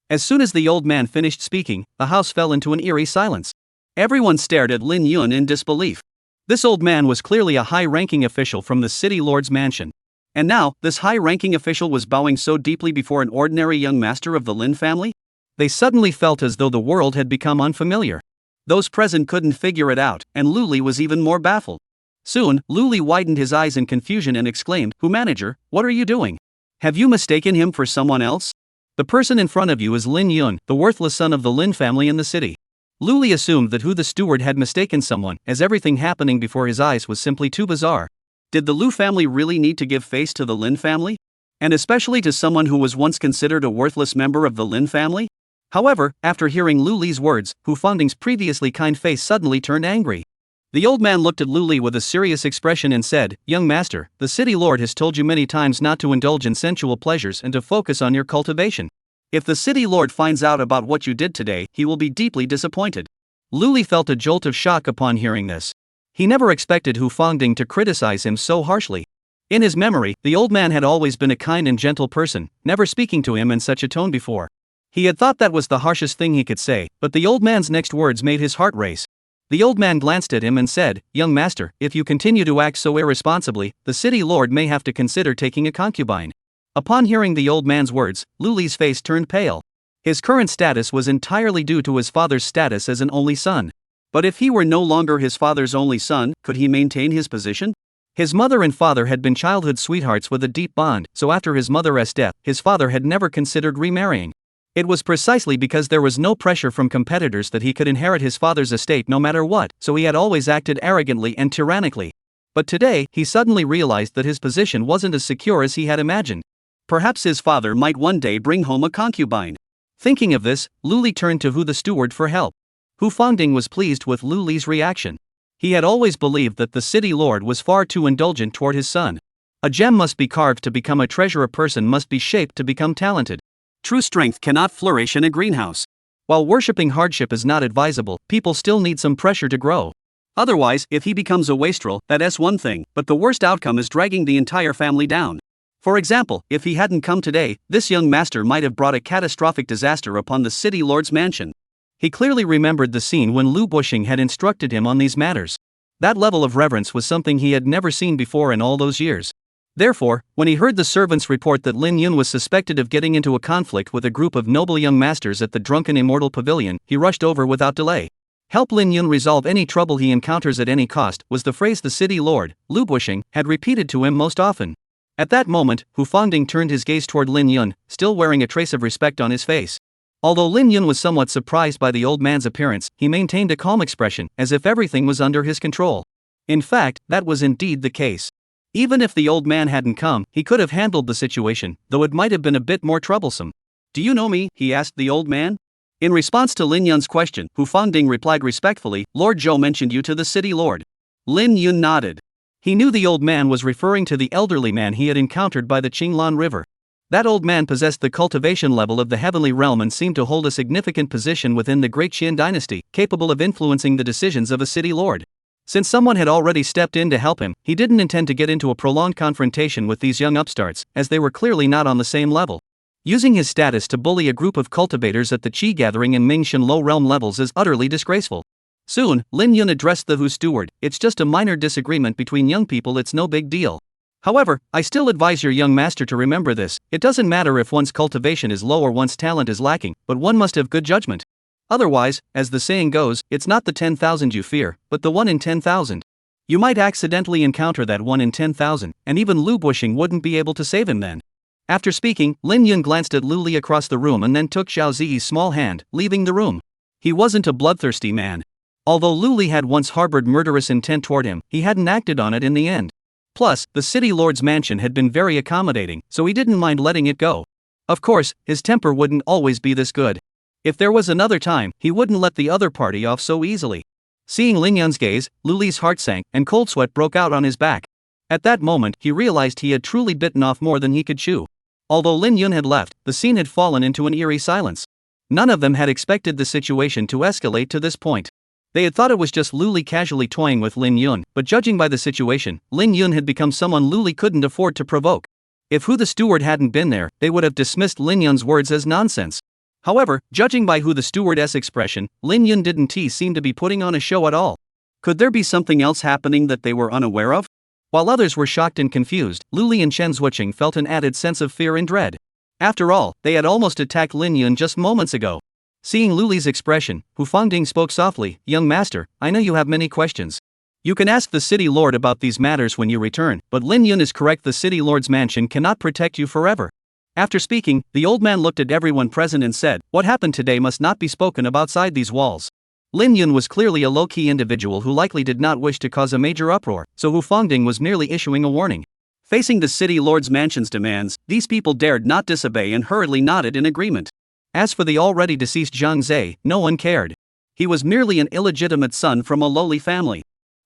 As soon as the old man finished speaking, the house fell into an eerie silence. Everyone stared at Lin Yun in disbelief. This old man was clearly a high-ranking official from the city lord's mansion. And now, this high-ranking official was bowing so deeply before an ordinary young master of the Lin family? They suddenly felt as though the world had become unfamiliar. Those present couldn't figure it out, and Lu Li was even more baffled. Soon, Lu Li widened his eyes in confusion and exclaimed, "Hu manager, what are you doing? Have you mistaken him for someone else? The person in front of you is Lin Yun, the worthless son of the Lin family in the city." Lu Li assumed that Hu the steward had mistaken someone, as everything happening before his eyes was simply too bizarre. Did the Lu family really need to give face to the Lin family? And especially to someone who was once considered a worthless member of the Lin family? However, after hearing Lu Li's words, Hu Fangding's previously kind face suddenly turned angry. The old man looked at Lu Li with a serious expression and said, "Young master, the city lord has told you many times not to indulge in sensual pleasures and to focus on your cultivation. If the city lord finds out about what you did today, he will be deeply disappointed." Lu Li felt a jolt of shock upon hearing this. He never expected Hu Fangding to criticize him so harshly. In his memory, the old man had always been a kind and gentle person, never speaking to him in such a tone before. He had thought that was the harshest thing he could say, but the old man's next words made his heart race. The old man glanced at him and said, "Young master, if you continue to act so irresponsibly, the city lord may have to consider taking a concubine." Upon hearing the old man's words, Lu Li's face turned pale. His current status was entirely due to his father's status as an only son. But if he were no longer his father's only son, could he maintain his position? His mother and father had been childhood sweethearts with a deep bond, so after his mother's death, his father had never considered remarrying. It was precisely because there was no pressure from competitors that he could inherit his father's estate no matter what, so he had always acted arrogantly and tyrannically. But today, he suddenly realized that his position wasn't as secure as he had imagined. Perhaps his father might one day bring home a concubine. Thinking of this, Lu Li turned to Hu the steward for help. Hu Fangding was pleased with Lu Li's reaction. He had always believed that the city lord was far too indulgent toward his son. A gem must be carved to become a treasure, a person must be shaped to become talented. True strength cannot flourish in a greenhouse. While worshipping hardship is not advisable, people still need some pressure to grow. Otherwise, if he becomes a wastrel, that's one thing, but the worst outcome is dragging the entire family down. For example, if he hadn't come today, this young master might have brought a catastrophic disaster upon the city lord's mansion. He clearly remembered the scene when Lu Buxing had instructed him on these matters. That level of reverence was something he had never seen before in all those years. Therefore, when he heard the servants report that Lin Yun was suspected of getting into a conflict with a group of noble young masters at the Drunken Immortal Pavilion, he rushed over without delay. "Help Lin Yun resolve any trouble he encounters at any cost," was the phrase the city lord, Lu Buxing, had repeated to him most often. At that moment, Hu Fangding turned his gaze toward Lin Yun, still wearing a trace of respect on his face. Although Lin Yun was somewhat surprised by the old man's appearance, he maintained a calm expression, as if everything was under his control. In fact, that was indeed the case. Even if the old man hadn't come, he could have handled the situation, though it might have been a bit more troublesome. "Do you know me?" he asked the old man. In response to Lin Yun's question, Hu Fangding replied respectfully, "Lord Zhou mentioned you to the city lord." Lin Yun nodded. He knew the old man was referring to the elderly man he had encountered by the Qinglan River. That old man possessed the cultivation level of the heavenly realm and seemed to hold a significant position within the great Qin dynasty, capable of influencing the decisions of a city lord. Since someone had already stepped in to help him, he didn't intend to get into a prolonged confrontation with these young upstarts, as they were clearly not on the same level. Using his status to bully a group of cultivators at the Qi gathering in Mingxin low realm levels is utterly disgraceful. Soon, Lin Yun addressed the Hu steward, "It's just a minor disagreement between young people, it's no big deal. However, I still advise your young master to remember this, it doesn't matter if one's cultivation is low or one's talent is lacking, but one must have good judgment. Otherwise, as the saying goes, it's not the 10,000 you fear, but the 1 in 10,000. You might accidentally encounter that 1 in 10,000, and even Lu Buxing wouldn't be able to save him then." After speaking, Lin Yun glanced at Lu Li across the room and then took Xiao Ziyi's small hand, leaving the room. He wasn't a bloodthirsty man. Although Luli had once harbored murderous intent toward him, he hadn't acted on it in the end. Plus, the city lord's mansion had been very accommodating, so he didn't mind letting it go. Of course, his temper wouldn't always be this good. If there was another time, he wouldn't let the other party off so easily. Seeing Lin Yun's gaze, Luli's heart sank, and cold sweat broke out on his back. At that moment, he realized he had truly bitten off more than he could chew. Although Lin Yun had left, the scene had fallen into an eerie silence. None of them had expected the situation to escalate to this point. They had thought it was just Luli casually toying with Lin Yun, but judging by the situation, Lin Yun had become someone Luli couldn't afford to provoke. If who the steward hadn't been there, they would have dismissed Lin Yun's words as nonsense. However, judging by who the stewardess expression, Lin Yun didn't seem to be putting on a show at all. Could there be something else happening that they were unaware of? While others were shocked and confused, Luli and Chen Zuoqing felt an added sense of fear and dread. After all, they had almost attacked Lin Yun just moments ago. Seeing Luli's expression, Hu Fangding spoke softly, "Young master, I know you have many questions. You can ask the city lord about these matters when you return, but Lin Yun is correct, the city lord's mansion cannot protect you forever." After speaking, the old man looked at everyone present and said, "What happened today must not be spoken of outside these walls." Lin Yun was clearly a low-key individual who likely did not wish to cause a major uproar, so Hu Fangding was merely issuing a warning. Facing the city lord's mansion's demands, these people dared not disobey and hurriedly nodded in agreement. As for the already deceased Zhang Zhe, no one cared. He was merely an illegitimate son from a lowly family.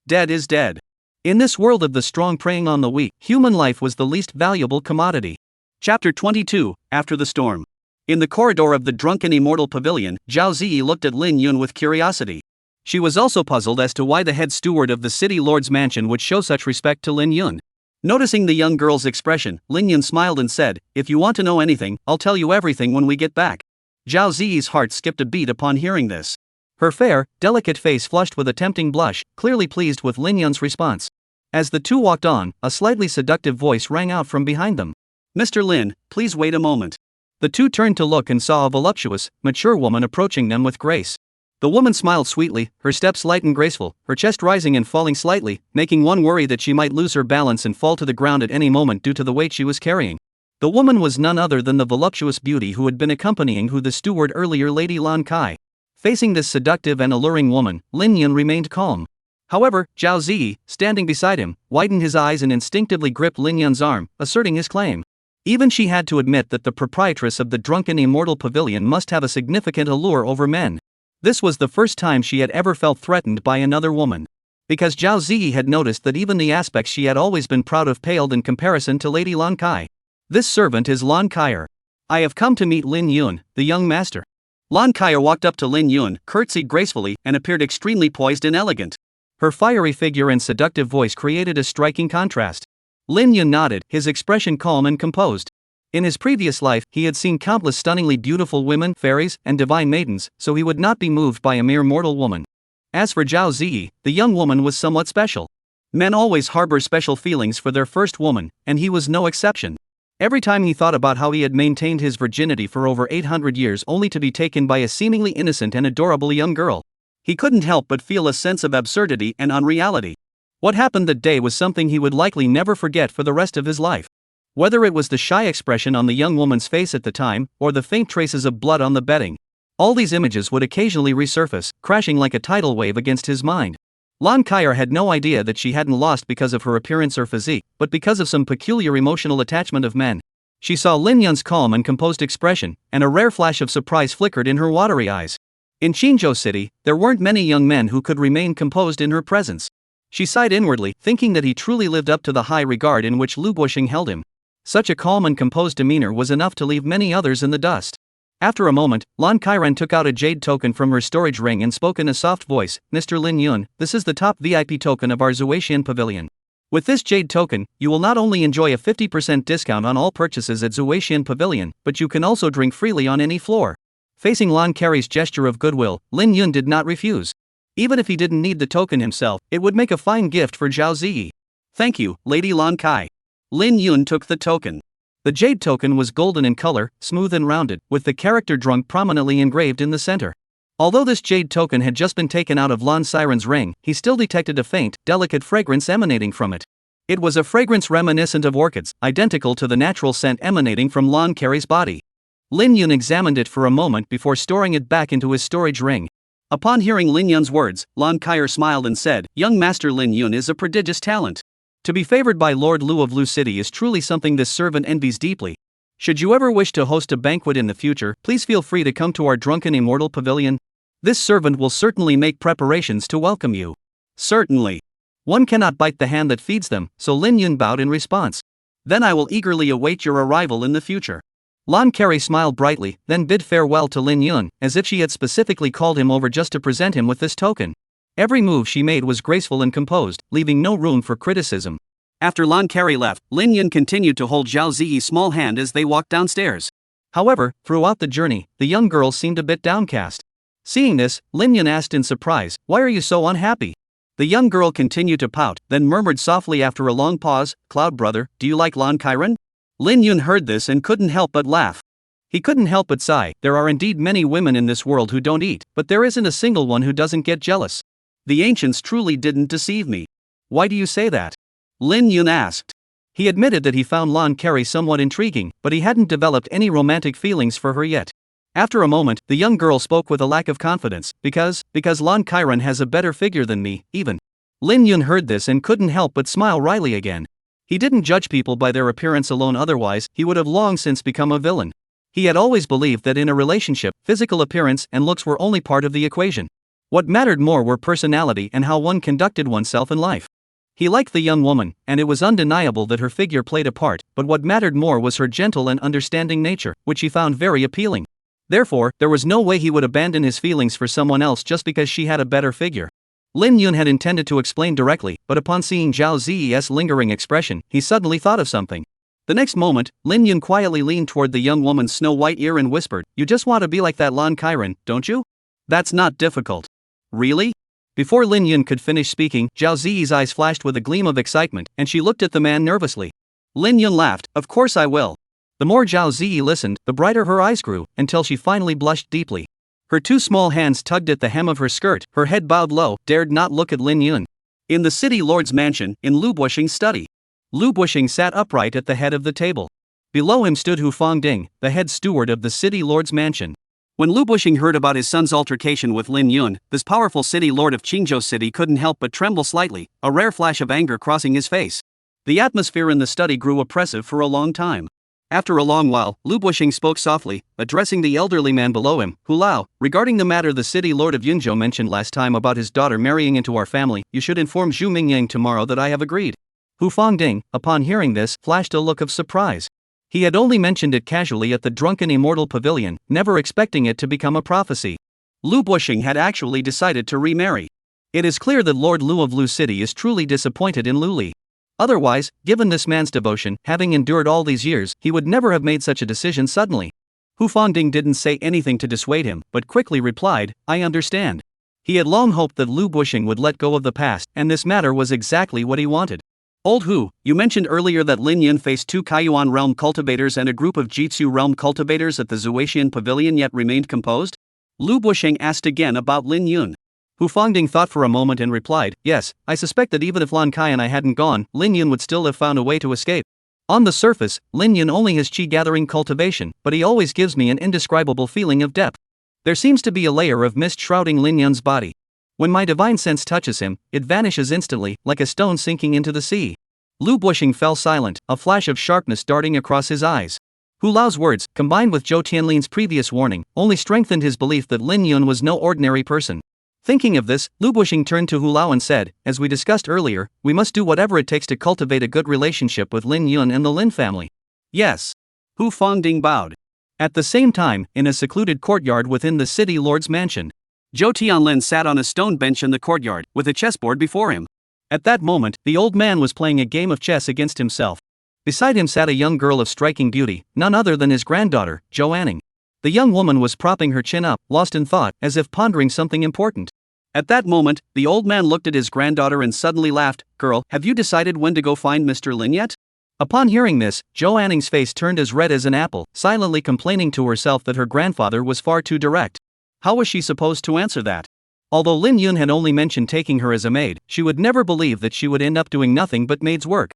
Dead is dead. In this world of the strong preying on the weak, human life was the least valuable commodity. Chapter 22, After the Storm. In the corridor of the drunken immortal pavilion, Zhao Ziyi looked at Lin Yun with curiosity. She was also puzzled as to why the head steward of the city lord's mansion would show such respect to Lin Yun. Noticing the young girl's expression, Lin Yun smiled and said, "If you want to know anything, I'll tell you everything when we get back." Zhao Ziyi's heart skipped a beat upon hearing this. Her fair, delicate face flushed with a tempting blush, clearly pleased with Lin Yun's response. As the two walked on, a slightly seductive voice rang out from behind them. "Mr. Lin, please wait a moment." The two turned to look and saw a voluptuous, mature woman approaching them with grace. The woman smiled sweetly, her steps light and graceful, her chest rising and falling slightly, making one worry that she might lose her balance and fall to the ground at any moment due to the weight she was carrying. The woman was none other than the voluptuous beauty who had been accompanying the steward earlier, Lady Lan Kai. Facing this seductive and alluring woman, Lin Yun remained calm. However, Zhao Ziyi, standing beside him, widened his eyes and instinctively gripped Lin Yun's arm, asserting his claim. Even she had to admit that the proprietress of the drunken immortal pavilion must have a significant allure over men. This was the first time she had ever felt threatened by another woman. Because Zhao Ziyi had noticed that even the aspects she had always been proud of paled in comparison to Lady Lan Kai. "This servant is Lan Kaier. I have come to meet Lin Yun, the young master." Lan Kaier walked up to Lin Yun, curtsied gracefully, and appeared extremely poised and elegant. Her fiery figure and seductive voice created a striking contrast. Lin Yun nodded, his expression calm and composed. In his previous life, he had seen countless stunningly beautiful women, fairies, and divine maidens, so he would not be moved by a mere mortal woman. As for Zhao Ziyi, the young woman was somewhat special. Men always harbor special feelings for their first woman, and he was no exception. Every time he thought about how he had maintained his virginity for over 800 years only to be taken by a seemingly innocent and adorable young girl, he couldn't help but feel a sense of absurdity and unreality. What happened that day was something he would likely never forget for the rest of his life. Whether it was the shy expression on the young woman's face at the time, or the faint traces of blood on the bedding, all these images would occasionally resurface, crashing like a tidal wave against his mind. Lan Kaier had no idea that she hadn't lost because of her appearance or physique, but because of some peculiar emotional attachment of men. She saw Lin Yun's calm and composed expression, and a rare flash of surprise flickered in her watery eyes. In Qinzhou City, there weren't many young men who could remain composed in her presence. She sighed inwardly, thinking that he truly lived up to the high regard in which Lu Guoxing held him. Such a calm and composed demeanor was enough to leave many others in the dust. After a moment, Lan Kairen took out a jade token from her storage ring and spoke in a soft voice, "Mr. Lin Yun, this is the top VIP token of our Zuoxian Pavilion. With this jade token, you will not only enjoy a 50% discount on all purchases at Zuoxian Pavilion, but you can also drink freely on any floor." Facing Lan Kai's gesture of goodwill, Lin Yun did not refuse. Even if he didn't need the token himself, it would make a fine gift for Zhao Ziyi. "Thank you, Lady Lan Kai." Lin Yun took the token. The jade token was golden in color, smooth and rounded, with the character drunk prominently engraved in the center. Although this jade token had just been taken out of Lan Siren's ring, he still detected a faint, delicate fragrance emanating from it. It was a fragrance reminiscent of orchids, identical to the natural scent emanating from Lan Kai's body. Lin Yun examined it for a moment before storing it back into his storage ring. Upon hearing Lin Yun's words, Lan Kaier smiled and said, "Young Master Lin Yun is a prodigious talent. To be favored by Lord Lu of Lu City is truly something this servant envies deeply. Should you ever wish to host a banquet in the future, please feel free to come to our drunken immortal pavilion. This servant will certainly make preparations to welcome you." "Certainly. One cannot bite the hand that feeds them," so Lin Yun bowed in response. "Then I will eagerly await your arrival in the future." Lan Kari smiled brightly, then bid farewell to Lin Yun, as if she had specifically called him over just to present him with this token. Every move she made was graceful and composed, leaving no room for criticism. After Lan Kari left, Lin Yun continued to hold Zhao Ziyi's small hand as they walked downstairs. However, throughout the journey, the young girl seemed a bit downcast. Seeing this, Lin Yun asked in surprise, "Why are you so unhappy?" The young girl continued to pout, then murmured softly after a long pause, "Cloud brother, do you like Lan Kairan?" Lin Yun heard this and couldn't help but laugh. He couldn't help but sigh. There are indeed many women in this world who don't eat, but there isn't a single one who doesn't get jealous. The ancients truly didn't deceive me. "Why do you say that?" Lin Yun asked. He admitted that he found Lan Kari somewhat intriguing, but he hadn't developed any romantic feelings for her yet. After a moment, the young girl spoke with a lack of confidence, because Lan Kairan has a better figure than me, even." Lin Yun heard this and couldn't help but smile wryly again. He didn't judge people by their appearance alone, otherwise, he would have long since become a villain. He had always believed that in a relationship, physical appearance and looks were only part of the equation. What mattered more were personality and how one conducted oneself in life. He liked the young woman, and it was undeniable that her figure played a part, but what mattered more was her gentle and understanding nature, which he found very appealing. Therefore, there was no way he would abandon his feelings for someone else just because she had a better figure. Lin Yun had intended to explain directly, but upon seeing Zhao Ziyi's lingering expression, he suddenly thought of something. The next moment, Lin Yun quietly leaned toward the young woman's snow-white ear and whispered, "You just want to be like that Lan Kairan, don't you? That's not difficult." "Really?" Before Lin Yun could finish speaking, Zhao Ziyi's eyes flashed with a gleam of excitement, and she looked at the man nervously. Lin Yun laughed, "Of course I will." The more Zhao Ziyi listened, the brighter her eyes grew, until she finally blushed deeply. Her two small hands tugged at the hem of her skirt, her head bowed low, dared not look at Lin Yun. In the city lord's mansion, in Lu Buxing's study. Lu Buxing sat upright at the head of the table. Below him stood Hu Fangding, the head steward of the city lord's mansion. When Lu Buxing heard about his son's altercation with Lin Yun, this powerful city lord of Qingzhou City couldn't help but tremble slightly, a rare flash of anger crossing his face. The atmosphere in the study grew oppressive for a long time. After a long while, Lu Buxing spoke softly, addressing the elderly man below him, "Hu Lao, regarding the matter the city lord of Yunzhou mentioned last time about his daughter marrying into our family, you should inform Zhu Mingyang tomorrow that I have agreed." Hu Fangding, upon hearing this, flashed a look of surprise. He had only mentioned it casually at the drunken immortal pavilion, never expecting it to become a prophecy. Lu Buxing had actually decided to remarry. It is clear that Lord Lu of Lu City is truly disappointed in Lu Li. Otherwise, given this man's devotion, having endured all these years, he would never have made such a decision suddenly. Hu Fangding didn't say anything to dissuade him, but quickly replied, "I understand." He had long hoped that Lu Buxing would let go of the past, and this matter was exactly what he wanted. "Old Hu, you mentioned earlier that Lin Yun faced 2 Kaiyuan realm cultivators and a group of Jitsu realm cultivators at the Zuatian pavilion yet remained composed?" Lu Buxing asked again about Lin Yun. Hu Fangding thought for a moment and replied, "Yes, I suspect that even if Lan Kai and I hadn't gone, Lin Yun would still have found a way to escape. On the surface, Lin Yun only has qi-gathering cultivation, but he always gives me an indescribable feeling of depth. There seems to be a layer of mist shrouding Lin Yun's body. When my divine sense touches him, it vanishes instantly, like a stone sinking into the sea." Lu Buxing fell silent, a flash of sharpness darting across his eyes. Hu Lao's words, combined with Zhou Tianlin's previous warning, only strengthened his belief that Lin Yun was no ordinary person. Thinking of this, Lu Buxing turned to Hu Lao and said, "As we discussed earlier, we must do whatever it takes to cultivate a good relationship with Lin Yun and the Lin family." "Yes." Hu Fangding bowed. At the same time, in a secluded courtyard within the city lord's mansion, Zhou Tianlin sat on a stone bench in the courtyard, with a chessboard before him. At that moment, the old man was playing a game of chess against himself. Beside him sat a young girl of striking beauty, none other than his granddaughter, Zhou Anning. The young woman was propping her chin up, lost in thought, as if pondering something important. At that moment, the old man looked at his granddaughter and suddenly laughed. "Girl, have you decided when to go find Mr. Lin yet?" Upon hearing this, Zhou Anning's face turned as red as an apple, silently complaining to herself that her grandfather was far too direct. How was she supposed to answer that? Although Lin Yun had only mentioned taking her as a maid, she would never believe that she would end up doing nothing but maid's work.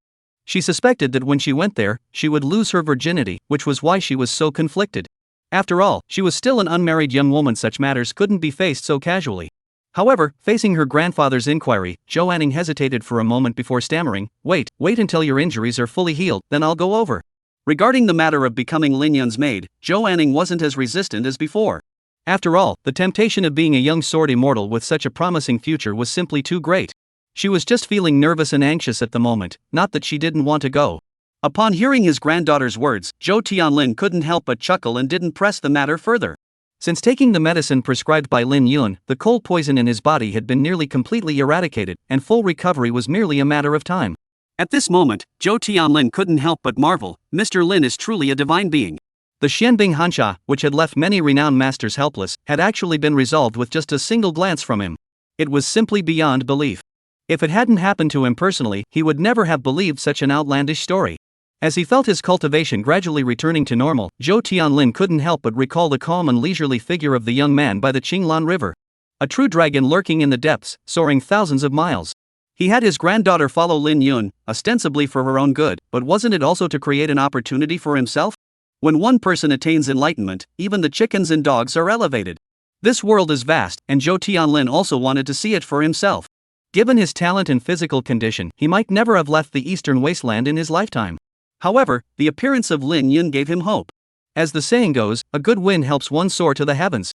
She suspected that when she went there, she would lose her virginity, which was why she was so conflicted. After all, she was still an unmarried young woman, such matters couldn't be faced so casually. However, facing her grandfather's inquiry, Jo Anning hesitated for a moment before stammering, wait until your injuries are fully healed, then I'll go over. Regarding the matter of becoming Lin Yun's maid, Jo Anning wasn't as resistant as before. After all, the temptation of being a young sword immortal with such a promising future was simply too great. She was just feeling nervous and anxious at the moment, not that she didn't want to go. Upon hearing his granddaughter's words, Zhou Tianlin couldn't help but chuckle and didn't press the matter further. Since taking the medicine prescribed by Lin Yun, the cold poison in his body had been nearly completely eradicated, and full recovery was merely a matter of time. At this moment, Zhou Tianlin couldn't help but marvel, Mr. Lin is truly a divine being. The Xianbing Hansha, which had left many renowned masters helpless, had actually been resolved with just a single glance from him. It was simply beyond belief. If it hadn't happened to him personally, he would never have believed such an outlandish story. As he felt his cultivation gradually returning to normal, Zhou Tianlin couldn't help but recall the calm and leisurely figure of the young man by the Qinglan River. A true dragon lurking in the depths, soaring thousands of miles. He had his granddaughter follow Lin Yun, ostensibly for her own good, but wasn't it also to create an opportunity for himself? When one person attains enlightenment, even the chickens and dogs are elevated. This world is vast, and Zhou Tianlin also wanted to see it for himself. Given his talent and physical condition, he might never have left the eastern wasteland in his lifetime. However, the appearance of Lin Yun gave him hope. As the saying goes, a good wind helps one soar to the heavens.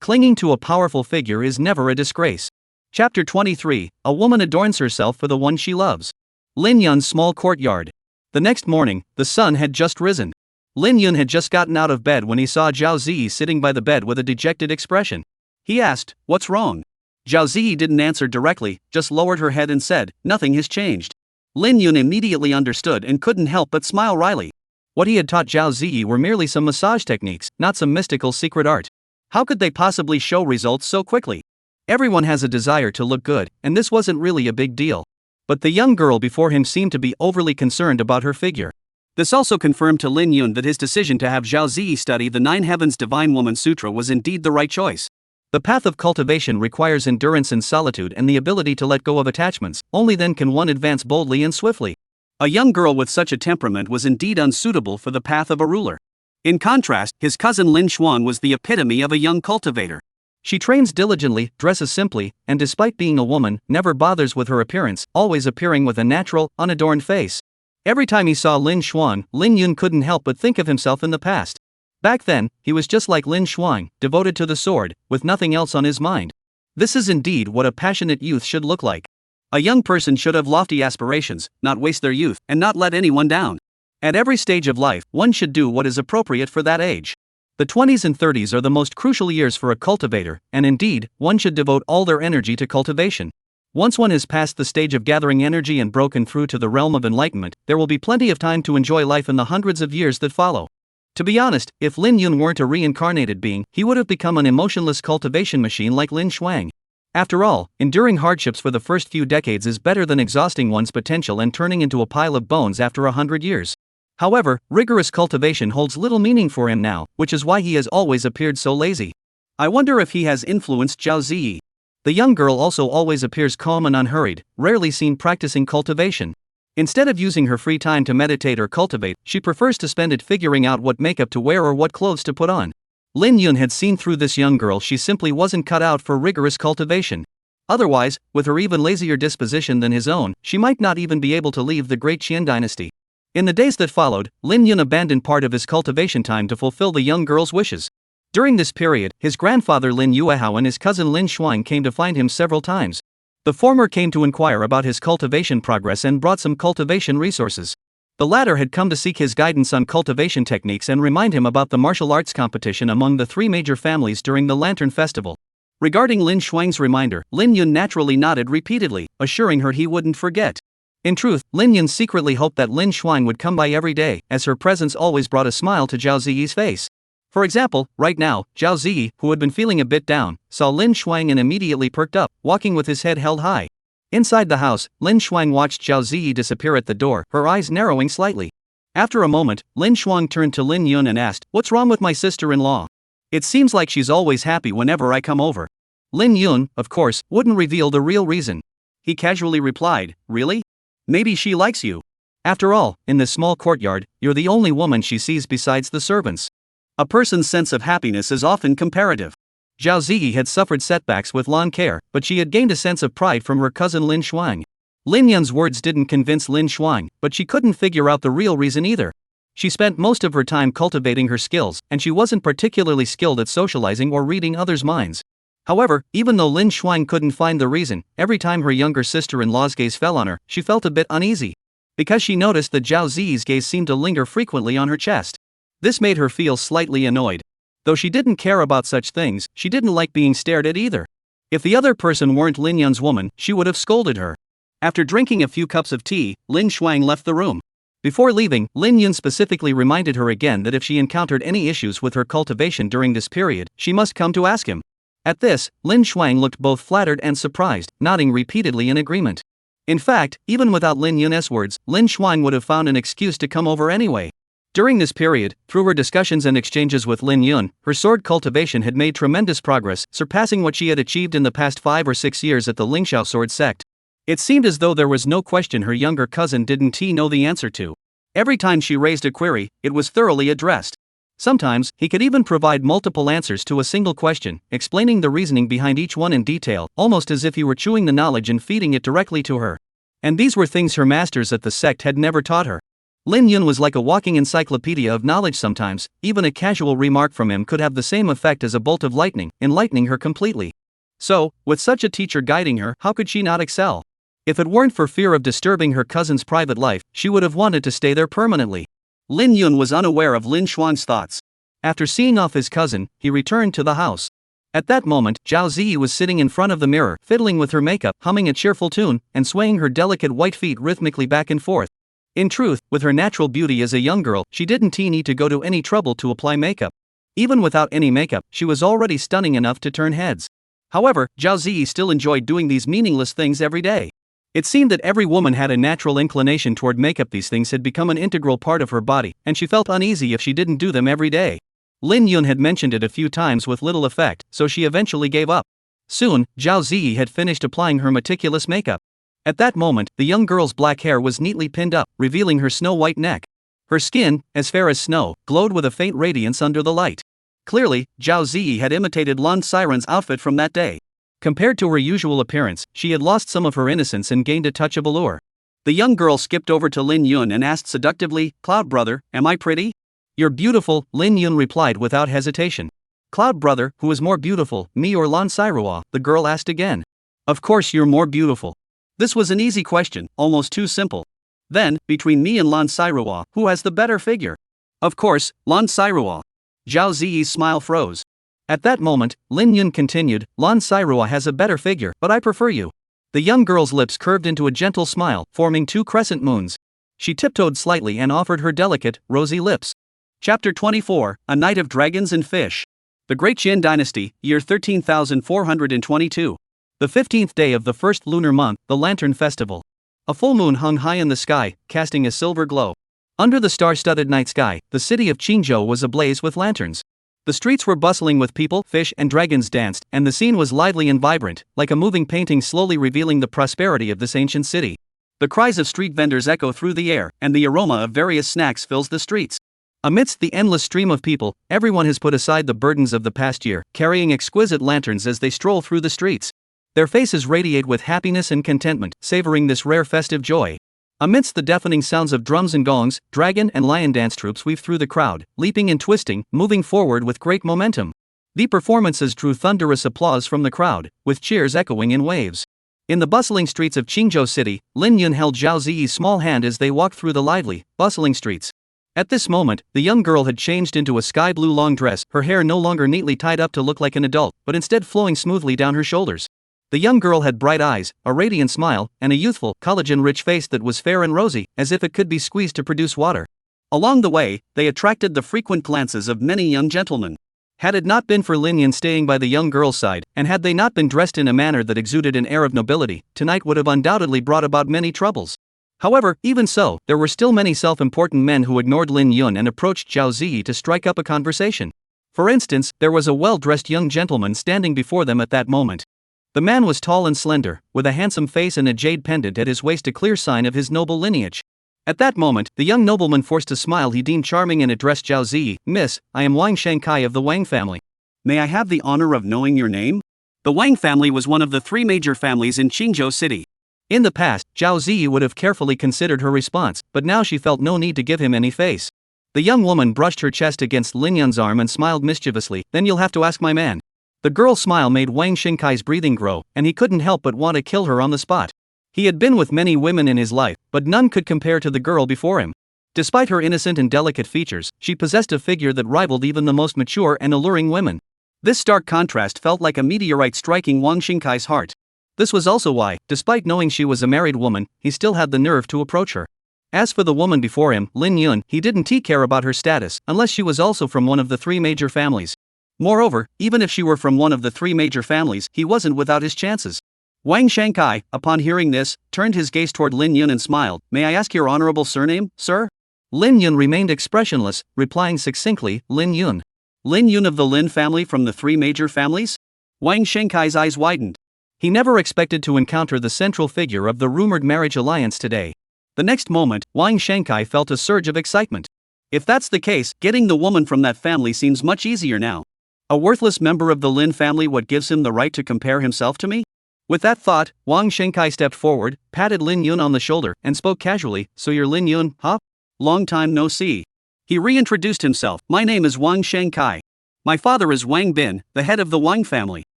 Clinging to a powerful figure is never a disgrace. Chapter 23, A woman adorns herself for the one she loves. Lin Yun's small courtyard. The next morning, the sun had just risen. Lin Yun had just gotten out of bed when he saw Zhao Ziyi sitting by the bed with a dejected expression. He asked, "What's wrong?" Zhao Ziyi didn't answer directly, just lowered her head and said, "Nothing has changed." Lin Yun immediately understood and couldn't help but smile wryly. What he had taught Zhao Ziyi were merely some massage techniques, not some mystical secret art. How could they possibly show results so quickly? Everyone has a desire to look good, and this wasn't really a big deal. But the young girl before him seemed to be overly concerned about her figure. This also confirmed to Lin Yun that his decision to have Zhao Ziyi study the Nine Heavens Divine Woman Sutra was indeed the right choice. The path of cultivation requires endurance and solitude and the ability to let go of attachments, only then can one advance boldly and swiftly. A young girl with such a temperament was indeed unsuitable for the path of a ruler. In contrast, his cousin Lin Xuan was the epitome of a young cultivator. She trains diligently, dresses simply, and despite being a woman, never bothers with her appearance, always appearing with a natural, unadorned face. Every time he saw Lin Xuan, Lin Yun couldn't help but think of himself in the past. Back then, he was just like Lin Xuan, devoted to the sword, with nothing else on his mind. This is indeed what a passionate youth should look like. A young person should have lofty aspirations, not waste their youth, and not let anyone down. At every stage of life, one should do what is appropriate for that age. The 20s and 30s are the most crucial years for a cultivator, and indeed, one should devote all their energy to cultivation. Once one has passed the stage of gathering energy and broken through to the realm of enlightenment, there will be plenty of time to enjoy life in the hundreds of years that follow. To be honest, if Lin Yun weren't a reincarnated being, he would have become an emotionless cultivation machine like Lin Xuang. After all, enduring hardships for the first few decades is better than exhausting one's potential and turning into a pile of bones after 100 years. However, rigorous cultivation holds little meaning for him now, which is why he has always appeared so lazy. I wonder if he has influenced Zhao Ziyi. The young girl also always appears calm and unhurried, rarely seen practicing cultivation. Instead of using her free time to meditate or cultivate, she prefers to spend it figuring out what makeup to wear or what clothes to put on. Lin Yun had seen through this young girl. She simply wasn't cut out for rigorous cultivation. Otherwise, with her even lazier disposition than his own, she might not even be able to leave the great Qian dynasty. In the days that followed, Lin Yun abandoned part of his cultivation time to fulfill the young girl's wishes. During this period, his grandfather Lin Yuehao and his cousin Lin Xuan came to find him several times. The former came to inquire about his cultivation progress and brought some cultivation resources. The latter had come to seek his guidance on cultivation techniques and remind him about the martial arts competition among the three major families during the Lantern Festival. Regarding Lin Xuang's reminder, Lin Yun naturally nodded repeatedly, assuring her he wouldn't forget. In truth, Lin Yun secretly hoped that Lin Xuang would come by every day, as her presence always brought a smile to Zhao Ziyi's face. For example, right now, Zhao Ziyi, who had been feeling a bit down, saw Lin Xuang and immediately perked up, walking with his head held high. Inside the house, Lin Xuang watched Zhao Ziyi disappear at the door, her eyes narrowing slightly. After a moment, Lin Xuang turned to Lin Yun and asked, "What's wrong with my sister-in-law? It seems like she's always happy whenever I come over." Lin Yun, of course, wouldn't reveal the real reason. He casually replied, "Really? Maybe she likes you. After all, in this small courtyard, you're the only woman she sees besides the servants." A person's sense of happiness is often comparative. Zhao Ziyi had suffered setbacks with lawn care, but she had gained a sense of pride from her cousin Lin Shuang. Lin Yun's words didn't convince Lin Shuang, but she couldn't figure out the real reason either. She spent most of her time cultivating her skills, and she wasn't particularly skilled at socializing or reading others' minds. However, even though Lin Shuang couldn't find the reason, every time her younger sister-in-law's gaze fell on her, she felt a bit uneasy. Because she noticed that Zhao Ziyi's gaze seemed to linger frequently on her chest. This made her feel slightly annoyed. Though she didn't care about such things, she didn't like being stared at either. If the other person weren't Lin Yun's woman, she would have scolded her. After drinking a few cups of tea, Lin Shuang left the room. Before leaving, Lin Yun specifically reminded her again that if she encountered any issues with her cultivation during this period, she must come to ask him. At this, Lin Shuang looked both flattered and surprised, nodding repeatedly in agreement. In fact, even without Lin Yun's words, Lin Shuang would have found an excuse to come over anyway. During this period, through her discussions and exchanges with Lin Yun, her sword cultivation had made tremendous progress, surpassing what she had achieved in the past 5 or 6 years at the Lingxiao sword sect. It seemed as though there was no question her younger cousin didn't know the answer to. Every time she raised a query, it was thoroughly addressed. Sometimes, he could even provide multiple answers to a single question, explaining the reasoning behind each one in detail, almost as if he were chewing the knowledge and feeding it directly to her. And these were things her masters at the sect had never taught her. Lin Yun was like a walking encyclopedia of knowledge sometimes, even a casual remark from him could have the same effect as a bolt of lightning, enlightening her completely. So, with such a teacher guiding her, how could she not excel? If it weren't for fear of disturbing her cousin's private life, she would have wanted to stay there permanently. Lin Yun was unaware of Lin Shuang's thoughts. After seeing off his cousin, he returned to the house. At that moment, Zhao Ziyi was sitting in front of the mirror, fiddling with her makeup, humming a cheerful tune, and swaying her delicate white feet rhythmically back and forth. In truth, with her natural beauty as a young girl, she didn't need to go to any trouble to apply makeup. Even without any makeup, she was already stunning enough to turn heads. However, Zhao Ziyi still enjoyed doing these meaningless things every day. It seemed that every woman had a natural inclination toward makeup. These things had become an integral part of her body, and she felt uneasy if she didn't do them every day. Lin Yun had mentioned it a few times with little effect, so she eventually gave up. Soon, Zhao Ziyi had finished applying her meticulous makeup. At that moment, the young girl's black hair was neatly pinned up, revealing her snow-white neck. Her skin, as fair as snow, glowed with a faint radiance under the light. Clearly, Zhao Ziyi had imitated Lan Siren's outfit from that day. Compared to her usual appearance, she had lost some of her innocence and gained a touch of allure. The young girl skipped over to Lin Yun and asked seductively, "Cloud brother, am I pretty?" "You're beautiful," Lin Yun replied without hesitation. "Cloud brother, who is more beautiful, me or Lan Sirua?" the girl asked again. "Of course you're more beautiful." This was an easy question, almost too simple. "Then, between me and Lan Sirua, who has the better figure?" "Of course, Lan Sirua." Zhao Ziyi's smile froze. At that moment, Lin Yun continued, "Lan Sirua has a better figure, but I prefer you." The young girl's lips curved into a gentle smile, forming 2 crescent moons. She tiptoed slightly and offered her delicate, rosy lips. Chapter 24, A Night of Dragons and Fish. The Great Qin Dynasty, year 13,422. The 15th day of the first lunar month, the Lantern Festival. A full moon hung high in the sky, casting a silver glow. Under the star-studded night sky, the city of Qingzhou was ablaze with lanterns. The streets were bustling with people, fish and dragons danced, and the scene was lively and vibrant, like a moving painting slowly revealing the prosperity of this ancient city. The cries of street vendors echo through the air, and the aroma of various snacks fills the streets. Amidst the endless stream of people, everyone has put aside the burdens of the past year, carrying exquisite lanterns as they stroll through the streets. Their faces radiate with happiness and contentment, savoring this rare festive joy. Amidst the deafening sounds of drums and gongs, dragon and lion dance troops weave through the crowd, leaping and twisting, moving forward with great momentum. The performances drew thunderous applause from the crowd, with cheers echoing in waves. In the bustling streets of Qingzhou City, Lin Yun held Zhao Ziyi's small hand as they walked through the lively, bustling streets. At this moment, the young girl had changed into a sky blue long dress, her hair no longer neatly tied up to look like an adult, but instead flowing smoothly down her shoulders. The young girl had bright eyes, a radiant smile, and a youthful, collagen-rich face that was fair and rosy, as if it could be squeezed to produce water. Along the way, they attracted the frequent glances of many young gentlemen. Had it not been for Lin Yun staying by the young girl's side, and had they not been dressed in a manner that exuded an air of nobility, tonight would have undoubtedly brought about many troubles. However, even so, there were still many self-important men who ignored Lin Yun and approached Zhao Ziyi to strike up a conversation. For instance, there was a well-dressed young gentleman standing before them at that moment. The man was tall and slender, with a handsome face and a jade pendant at his waist, a clear sign of his noble lineage. At that moment, the young nobleman forced a smile he deemed charming and addressed Zhao Ziyi. Miss, I am Wang Shankai of the Wang family. May I have the honor of knowing your name? The Wang family was one of the three major families in Qingzhou City. In the past, Zhao Ziyi would have carefully considered her response, but now she felt no need to give him any face. The young woman brushed her chest against Lin Yun's arm and smiled mischievously. Then you'll have to ask my man. The girl's smile made Wang Shinkai's breathing grow, and he couldn't help but want to kill her on the spot. He had been with many women in his life, but none could compare to the girl before him. Despite her innocent and delicate features, she possessed a figure that rivaled even the most mature and alluring women. This stark contrast felt like a meteorite striking Wang Shinkai's heart. This was also why, despite knowing she was a married woman, he still had the nerve to approach her. As for the woman before him, Lin Yun, he didn't care about her status, unless she was also from one of the three major families. Moreover, even if she were from one of the three major families, he wasn't without his chances. Wang Shankai, upon hearing this, turned his gaze toward Lin Yun and smiled. May I ask your honorable surname, sir? Lin Yun remained expressionless, replying succinctly, Lin Yun. Lin Yun of the Lin family from the three major families? Wang Shankai's eyes widened. He never expected to encounter the central figure of the rumored marriage alliance today. The next moment, Wang Shankai felt a surge of excitement. If that's the case, getting the woman from that family seems much easier now. A worthless member of the Lin family, what gives him the right to compare himself to me? With that thought, Wang Shankai stepped forward, patted Lin Yun on the shoulder, and spoke casually. So you're Lin Yun, huh? Long time no see. He reintroduced himself. My name is Wang Shankai. My father is Wang Bin, the head of the Wang family.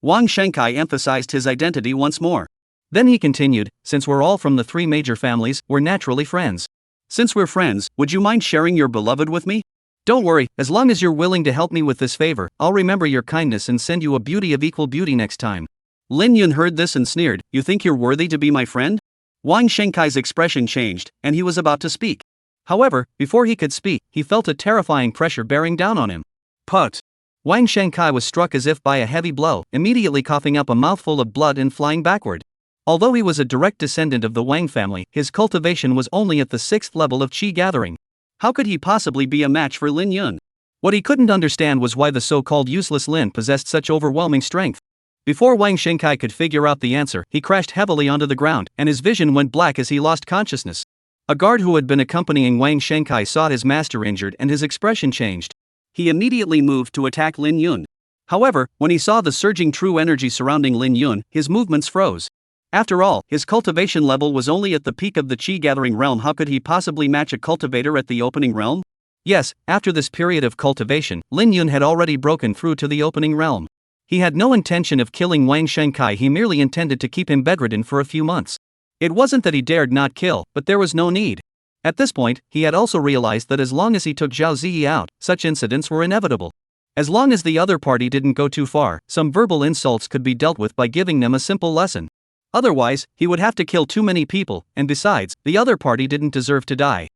Wang Shankai emphasized his identity once more. Then he continued, since we're all from the three major families, we're naturally friends. Since we're friends, would you mind sharing your beloved with me? Don't worry, as long as you're willing to help me with this favor, I'll remember your kindness and send you a beauty of equal beauty next time. Lin Yun heard this and sneered. You think you're worthy to be my friend? Wang Shankai's expression changed, and he was about to speak. However, before he could speak, he felt a terrifying pressure bearing down on him. Put! Wang Shankai was struck as if by a heavy blow, immediately coughing up a mouthful of blood and flying backward. Although he was a direct descendant of the Wang family, his cultivation was only at the 6th level of qi gathering. How could he possibly be a match for Lin Yun? What he couldn't understand was why the so-called useless Lin possessed such overwhelming strength. Before Wang Shankai could figure out the answer, he crashed heavily onto the ground, and his vision went black as he lost consciousness. A guard who had been accompanying Wang Shankai saw his master injured and his expression changed. He immediately moved to attack Lin Yun. However, when he saw the surging true energy surrounding Lin Yun, his movements froze. After all, his cultivation level was only at the peak of the qi-gathering realm. How could he possibly match a cultivator at the opening realm? Yes, after this period of cultivation, Lin Yun had already broken through to the opening realm. He had no intention of killing Wang Shankai, he merely intended to keep him bedridden for a few months. It wasn't that he dared not kill, but there was no need. At this point, he had also realized that as long as he took Zhao Ziyi out, such incidents were inevitable. As long as the other party didn't go too far, some verbal insults could be dealt with by giving them a simple lesson. Otherwise, he would have to kill too many people, and besides, the other party didn't deserve to die.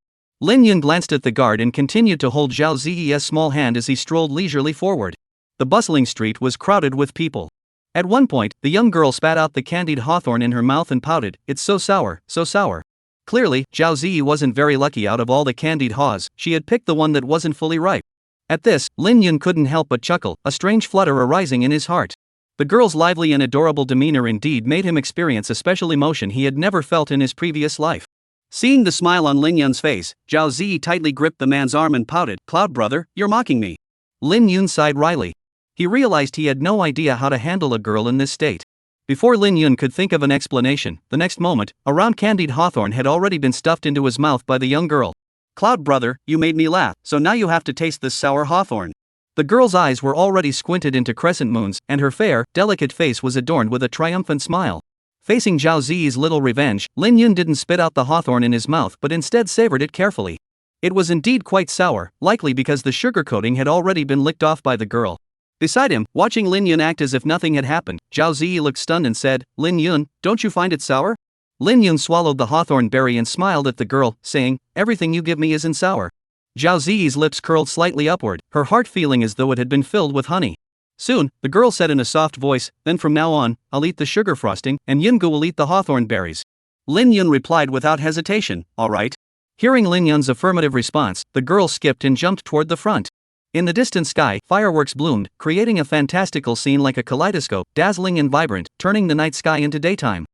Lin Yun glanced at the guard and continued to hold Zhao Ziyi's small hand as he strolled leisurely forward. The bustling street was crowded with people. At one point, the young girl spat out the candied hawthorn in her mouth and pouted. It's so sour, so sour. Clearly, Zhao Ziyi wasn't very lucky. Out of all the candied haws, she had picked the one that wasn't fully ripe. At this, Lin Yun couldn't help but chuckle, a strange flutter arising in his heart. The girl's lively and adorable demeanor indeed made him experience a special emotion he had never felt in his previous life. Seeing the smile on Lin Yun's face, Zhao Ziyi tightly gripped the man's arm and pouted. Cloud brother, you're mocking me. Lin Yun sighed wryly. He realized he had no idea how to handle a girl in this state. Before Lin Yun could think of an explanation, the next moment, a round candied hawthorn had already been stuffed into his mouth by the young girl. Cloud brother, you made me laugh, so now you have to taste this sour hawthorn. The girl's eyes were already squinted into crescent moons, and her fair, delicate face was adorned with a triumphant smile. Facing Zhao Ziyi's little revenge, Lin Yun didn't spit out the hawthorn in his mouth but instead savored it carefully. It was indeed quite sour, likely because the sugar coating had already been licked off by the girl. Beside him, watching Lin Yun act as if nothing had happened, Zhao Ziyi looked stunned and said, Lin Yun, don't you find it sour? Lin Yun swallowed the hawthorn berry and smiled at the girl, saying, everything you give me isn't sour. Zhao Ziyi's lips curled slightly upward, her heart feeling as though it had been filled with honey. Soon, the girl said in a soft voice, then from now on, I'll eat the sugar frosting, and Yungu will eat the hawthorn berries. Lin Yun replied without hesitation, all right. Hearing Lin Yun's affirmative response, the girl skipped and jumped toward the front. In the distant sky, fireworks bloomed, creating a fantastical scene like a kaleidoscope, dazzling and vibrant, turning the night sky into daytime.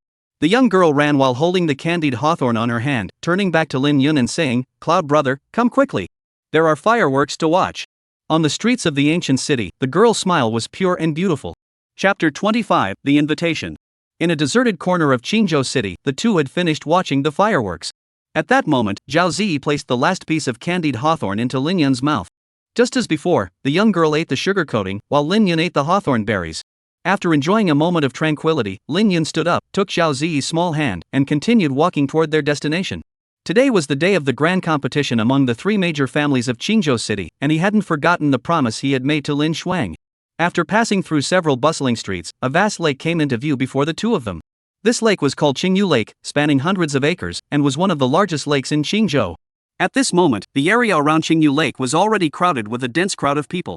The young girl ran while holding the candied hawthorn on her hand, turning back to Lin Yun and saying, "Cloud brother, come quickly. There are fireworks to watch." On the streets of the ancient city, the girl's smile was pure and beautiful. Chapter 25, The Invitation. In a deserted corner of Qingzhou City, the two had finished watching the fireworks. At that moment, Zhao Ziyi placed the last piece of candied hawthorn into Lin Yun's mouth. Just as before, the young girl ate the sugar coating, while Lin Yun ate the hawthorn berries. After enjoying a moment of tranquility, Lin Yun stood up, took Zhao Ziyi's small hand, and continued walking toward their destination. Today was the day of the grand competition among the three major families of Qingzhou City, and he hadn't forgotten the promise he had made to Lin Shuang. After passing through several bustling streets, a vast lake came into view before the two of them. This lake was called Qingyu Lake, spanning hundreds of acres, and was one of the largest lakes in Qingzhou. At this moment, the area around Qingyu Lake was already crowded with a dense crowd of people.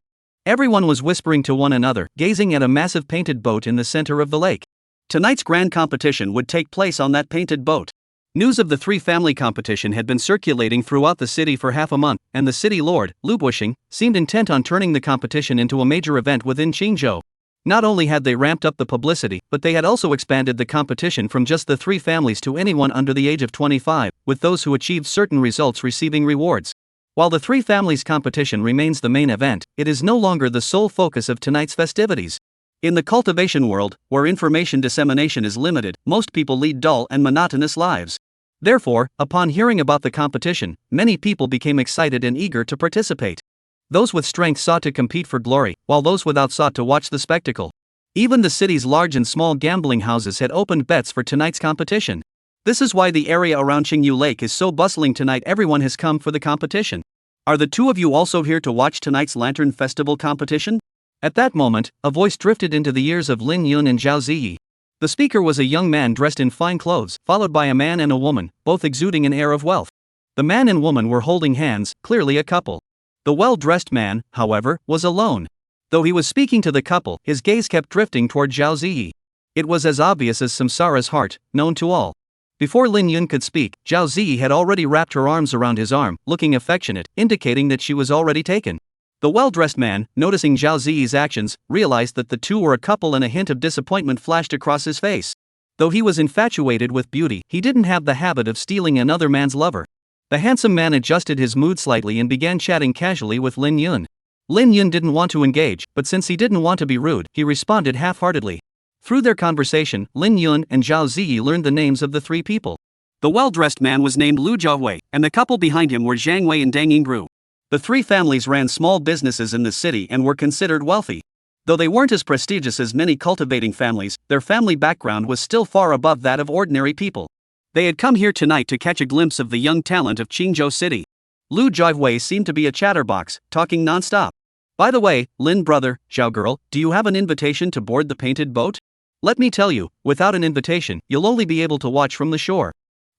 Everyone was whispering to one another, gazing at a massive painted boat in the center of the lake. Tonight's grand competition would take place on that painted boat. News of the three-family competition had been circulating throughout the city for half a month, and the city lord, Lu Bushing, seemed intent on turning the competition into a major event within Qingzhou. Not only had they ramped up the publicity, but they had also expanded the competition from just the three families to anyone under the age of 25, with those who achieved certain results receiving rewards. While the three families competition remains the main event, it is no longer the sole focus of tonight's festivities. In the cultivation world, where information dissemination is limited, most people lead dull and monotonous lives. Therefore, upon hearing about the competition, many people became excited and eager to participate. Those with strength sought to compete for glory, while those without sought to watch the spectacle. Even the city's large and small gambling houses had opened bets for tonight's competition. This is why the area around Qingyu Lake is so bustling tonight. Everyone has come for the competition. Are the two of you also here to watch tonight's Lantern Festival competition? At that moment, a voice drifted into the ears of Lin Yun and Zhao Ziyi. The speaker was a young man dressed in fine clothes, followed by a man and a woman, both exuding an air of wealth. The man and woman were holding hands, clearly a couple. The well-dressed man, however, was alone. Though he was speaking to the couple, his gaze kept drifting toward Zhao Ziyi. It was as obvious as Samsara's heart, known to all. Before Lin Yun could speak, Zhao Ziyi had already wrapped her arms around his arm, looking affectionate, indicating that she was already taken. The well-dressed man, noticing Zhao Ziyi's actions, realized that the two were a couple, and a hint of disappointment flashed across his face. Though he was infatuated with beauty, he didn't have the habit of stealing another man's lover. The handsome man adjusted his mood slightly and began chatting casually with Lin Yun. Lin Yun didn't want to engage, but since he didn't want to be rude, he responded half-heartedly. Through their conversation, Lin Yun and Zhao Ziyi learned the names of the three people. The well-dressed man was named Lu Jiahui, and the couple behind him were Zhang Wei and Dang Yingru. The three families ran small businesses in the city and were considered wealthy. Though they weren't as prestigious as many cultivating families, their family background was still far above that of ordinary people. They had come here tonight to catch a glimpse of the young talent of Qingzhou City. Lu Jiahui seemed to be a chatterbox, talking non-stop. "By the way, Lin brother, Zhao girl, do you have an invitation to board the painted boat? Let me tell you, without an invitation, you'll only be able to watch from the shore.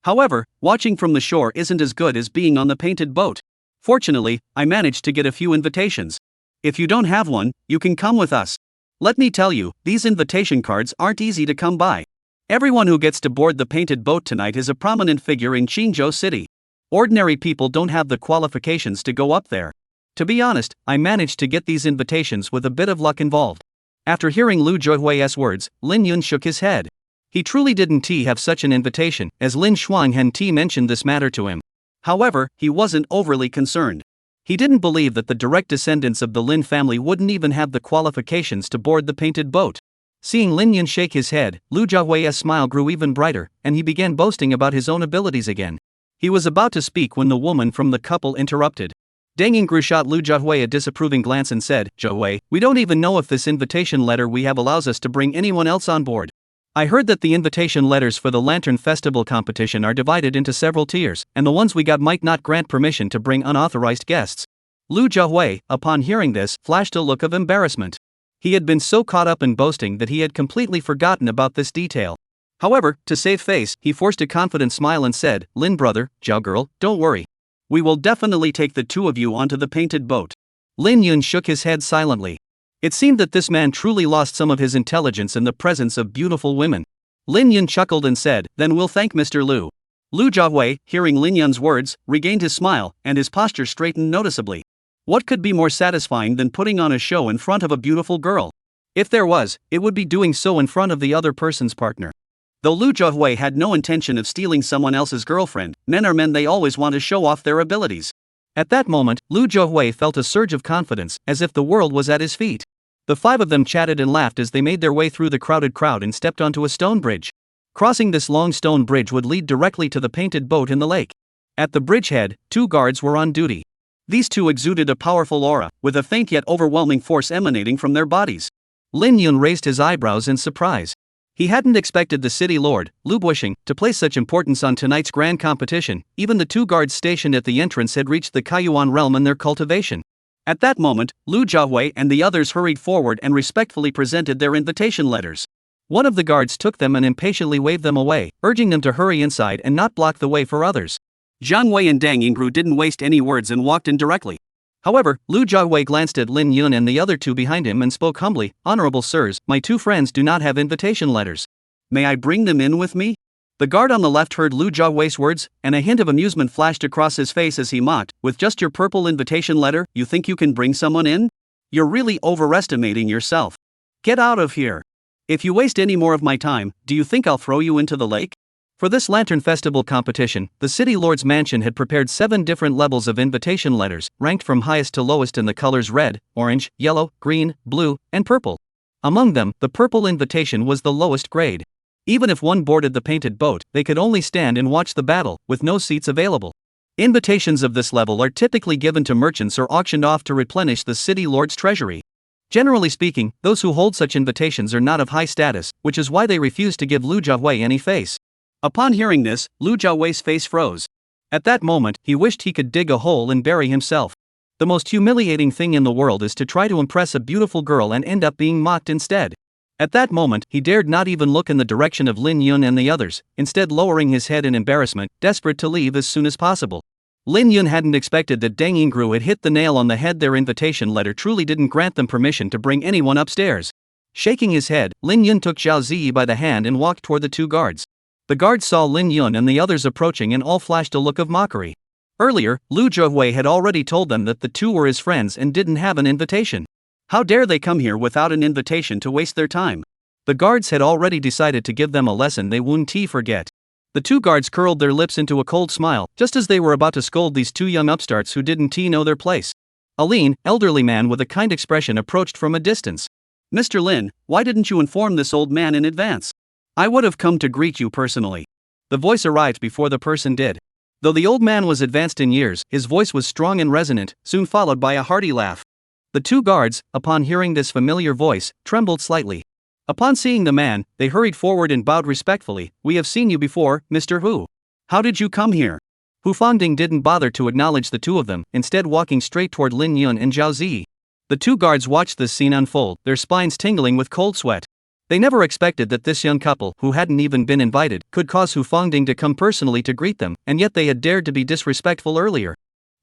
However, watching from the shore isn't as good as being on the painted boat. Fortunately, I managed to get a few invitations. If you don't have one, you can come with us. Let me tell you, these invitation cards aren't easy to come by. Everyone who gets to board the painted boat tonight is a prominent figure in Qingzhou City. Ordinary people don't have the qualifications to go up there. To be honest, I managed to get these invitations with a bit of luck involved." After hearing Lu Jiahui's words, Lin Yun shook his head. He truly didn't have such an invitation, as Lin Shuang had mentioned this matter to him. However, he wasn't overly concerned. He didn't believe that the direct descendants of the Lin family wouldn't even have the qualifications to board the painted boat. Seeing Lin Yun shake his head, Lu Jiahui's smile grew even brighter, and he began boasting about his own abilities again. He was about to speak when the woman from the couple interrupted. Dang Yingru shot Lu Jiahui a disapproving glance and said, "Jiahui, we don't even know if this invitation letter we have allows us to bring anyone else on board. I heard that the invitation letters for the Lantern Festival competition are divided into several tiers, and the ones we got might not grant permission to bring unauthorized guests." Lu Jiahui, upon hearing this, flashed a look of embarrassment. He had been so caught up in boasting that he had completely forgotten about this detail. However, to save face, he forced a confident smile and said, "Lin brother, Zhao girl, don't worry. We will definitely take the two of you onto the painted boat." Lin Yun shook his head silently. It seemed that this man truly lost some of his intelligence in the presence of beautiful women. Lin Yun chuckled and said, "Then we'll thank Mr. Lu." Lu Jiahui, hearing Lin Yun's words, regained his smile, and his posture straightened noticeably. What could be more satisfying than putting on a show in front of a beautiful girl? If there was, it would be doing so in front of the other person's partner. Though Lu Jiahui had no intention of stealing someone else's girlfriend, men are men, they always want to show off their abilities. At that moment, Lu Jiahui felt a surge of confidence, as if the world was at his feet. The five of them chatted and laughed as they made their way through the crowded crowd and stepped onto a stone bridge. Crossing this long stone bridge would lead directly to the painted boat in the lake. At the bridgehead, two guards were on duty. These two exuded a powerful aura, with a faint yet overwhelming force emanating from their bodies. Lin Yun raised his eyebrows in surprise. He hadn't expected the city lord, Lu Bushing, to place such importance on tonight's grand competition. Even the two guards stationed at the entrance had reached the Kaiyuan realm in their cultivation. At that moment, Lu Jiahui and the others hurried forward and respectfully presented their invitation letters. One of the guards took them and impatiently waved them away, urging them to hurry inside and not block the way for others. Zhang Wei and Dang Yingru didn't waste any words and walked in directly. However, Lu Jiahui glanced at Lin Yun and the other two behind him and spoke humbly, "Honorable sirs, my two friends do not have invitation letters. May I bring them in with me?" The guard on the left heard Lu Jiahui's words, and a hint of amusement flashed across his face as he mocked, "With just your purple invitation letter, you think you can bring someone in? You're really overestimating yourself. Get out of here. If you waste any more of my time, do you think I'll throw you into the lake?" For this Lantern Festival competition, the City Lord's mansion had prepared 7 different levels of invitation letters, ranked from highest to lowest in the colors red, orange, yellow, green, blue, and purple. Among them, the purple invitation was the lowest grade. Even if one boarded the painted boat, they could only stand and watch the battle, with no seats available. Invitations of this level are typically given to merchants or auctioned off to replenish the City Lord's treasury. Generally speaking, those who hold such invitations are not of high status, which is why they refuse to give Lu Jiahui any face. Upon hearing this, Lu Jiahui's face froze. At that moment, he wished he could dig a hole and bury himself. The most humiliating thing in the world is to try to impress a beautiful girl and end up being mocked instead. At that moment, he dared not even look in the direction of Lin Yun and the others, instead lowering his head in embarrassment, desperate to leave as soon as possible. Lin Yun hadn't expected that Deng Yingru had hit the nail on the head. Their invitation letter truly didn't grant them permission to bring anyone upstairs. Shaking his head, Lin Yun took Zhao Ziyi by the hand and walked toward the two guards. The guards saw Lin Yun and the others approaching and all flashed a look of mockery. Earlier, Lu Jiahui had already told them that the two were his friends and didn't have an invitation. How dare they come here without an invitation to waste their time? The guards had already decided to give them a lesson they wouldn't forget. The two guards curled their lips into a cold smile, just as they were about to scold these two young upstarts who didn't know their place. A lean, elderly man with a kind expression approached from a distance. "Mr. Lin, why didn't you inform this old man in advance? I would have come to greet you personally." The voice arrived before the person did. Though the old man was advanced in years, his voice was strong and resonant, soon followed by a hearty laugh. The two guards, upon hearing this familiar voice, trembled slightly. Upon seeing the man, they hurried forward and bowed respectfully. "We have seen you before, Mr. Hu. How did you come here?" Hu Fangding didn't bother to acknowledge the two of them, instead walking straight toward Lin Yun and Zhao Ziyi. The two guards watched this scene unfold, their spines tingling with cold sweat. They never expected that this young couple, who hadn't even been invited, could cause Hu Fangding to come personally to greet them, and yet they had dared to be disrespectful earlier.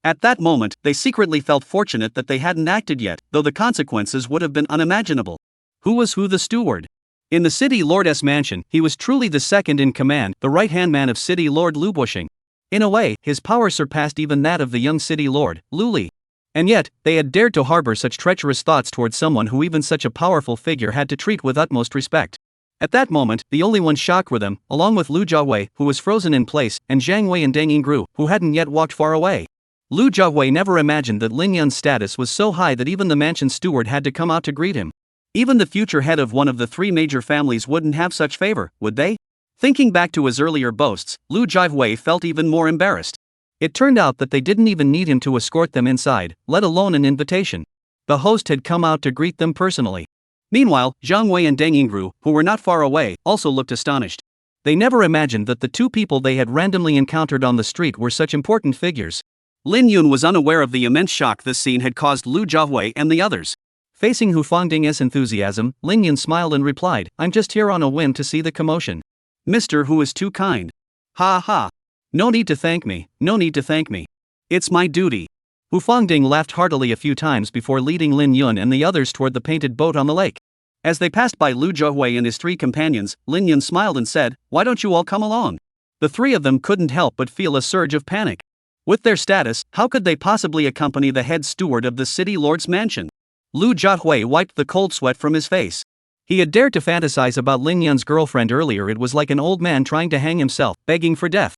At that moment, they secretly felt fortunate that they hadn't acted yet, though the consequences would have been unimaginable. Who was Hu the steward? In the City Lord's mansion, he was truly the second in command, the right-hand man of City Lord Lu Bushing. In a way, his power surpassed even that of the young City Lord, Lu Li. And yet, they had dared to harbor such treacherous thoughts towards someone who even such a powerful figure had to treat with utmost respect. At that moment, the only ones shocked were them, along with Lu Jiahui, who was frozen in place, and Zhang Wei and Deng Yingru, who hadn't yet walked far away. Lu Jiahui never imagined that Lin Yun's status was so high that even the mansion steward had to come out to greet him. Even the future head of one of the 3 major families wouldn't have such favor, would they? Thinking back to his earlier boasts, Lu Jiahui felt even more embarrassed. It turned out that they didn't even need him to escort them inside, let alone an invitation. The host had come out to greet them personally. Meanwhile, Zhang Wei and Deng Yingru, who were not far away, also looked astonished. They never imagined that the two people they had randomly encountered on the street were such important figures. Lin Yun was unaware of the immense shock this scene had caused Lu Jiahui and the others. Facing Hu Fangding's enthusiasm, Lin Yun smiled and replied, "I'm just here on a whim to see the commotion. Mr. Hu is too kind. Ha ha. No need to thank me, no need to thank me. It's my duty." Hu Fangding laughed heartily a few times before leading Lin Yun and the others toward the painted boat on the lake. As they passed by Lu Jiahui and his 3 companions, Lin Yun smiled and said, "Why don't you all come along?" The 3 of them couldn't help but feel a surge of panic. With their status, how could they possibly accompany the head steward of the City Lord's mansion? Lu Jiahui wiped the cold sweat from his face. He had dared to fantasize about Lin Yun's girlfriend earlier. It was like an old man trying to hang himself, begging for death.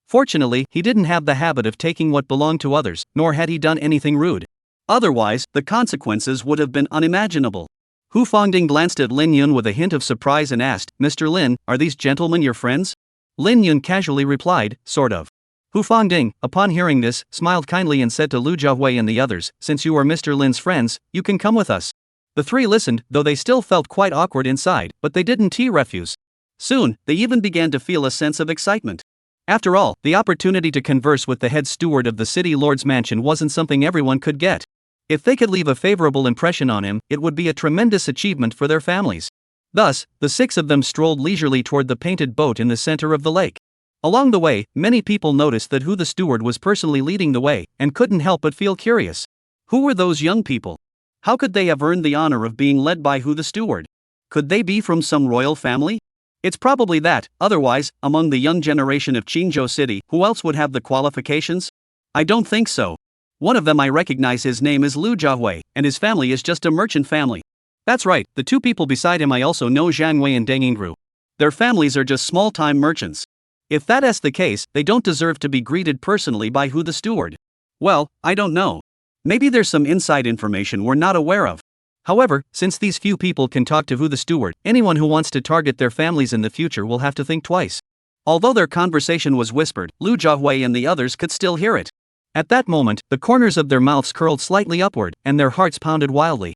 Fortunately, he didn't have the habit of taking what belonged to others, nor had he done anything rude. Otherwise, the consequences would have been unimaginable. Hu Fangding glanced at Lin Yun with a hint of surprise and asked, "Mr. Lin, are these gentlemen your friends?" Lin Yun casually replied, "Sort of." Hu Fangding, upon hearing this, smiled kindly and said to Lu Jiahui and the others, "Since you are Mr. Lin's friends, you can come with us." The three listened, though they still felt quite awkward inside, but they didn't refuse. Soon, they even began to feel a sense of excitement. After all, the opportunity to converse with the head steward of the city lord's mansion wasn't something everyone could get. If they could leave a favorable impression on him, it would be a tremendous achievement for their families. Thus, the six of them strolled leisurely toward the painted boat in the center of the lake. Along the way, many people noticed that Hu the steward was personally leading the way, and couldn't help but feel curious. Who were those young people? How could they have earned the honor of being led by Hu the steward? Could they be from some royal family? It's probably that. Otherwise, among the young generation of Qingzhou City, who else would have the qualifications? I don't think so. One of them I recognize. His name is Lu Jiahui, and his family is just a merchant family. That's right, the two people beside him I also know, Zhang Wei and Deng Yingru. Their families are just small-time merchants. If that's the case, they don't deserve to be greeted personally by Hu the steward. Well, I don't know. Maybe there's some inside information we're not aware of. However, since these few people can talk to Hu the steward, anyone who wants to target their families in the future will have to think twice. Although their conversation was whispered, Lu Jiahui and the others could still hear it. At that moment, the corners of their mouths curled slightly upward, and their hearts pounded wildly.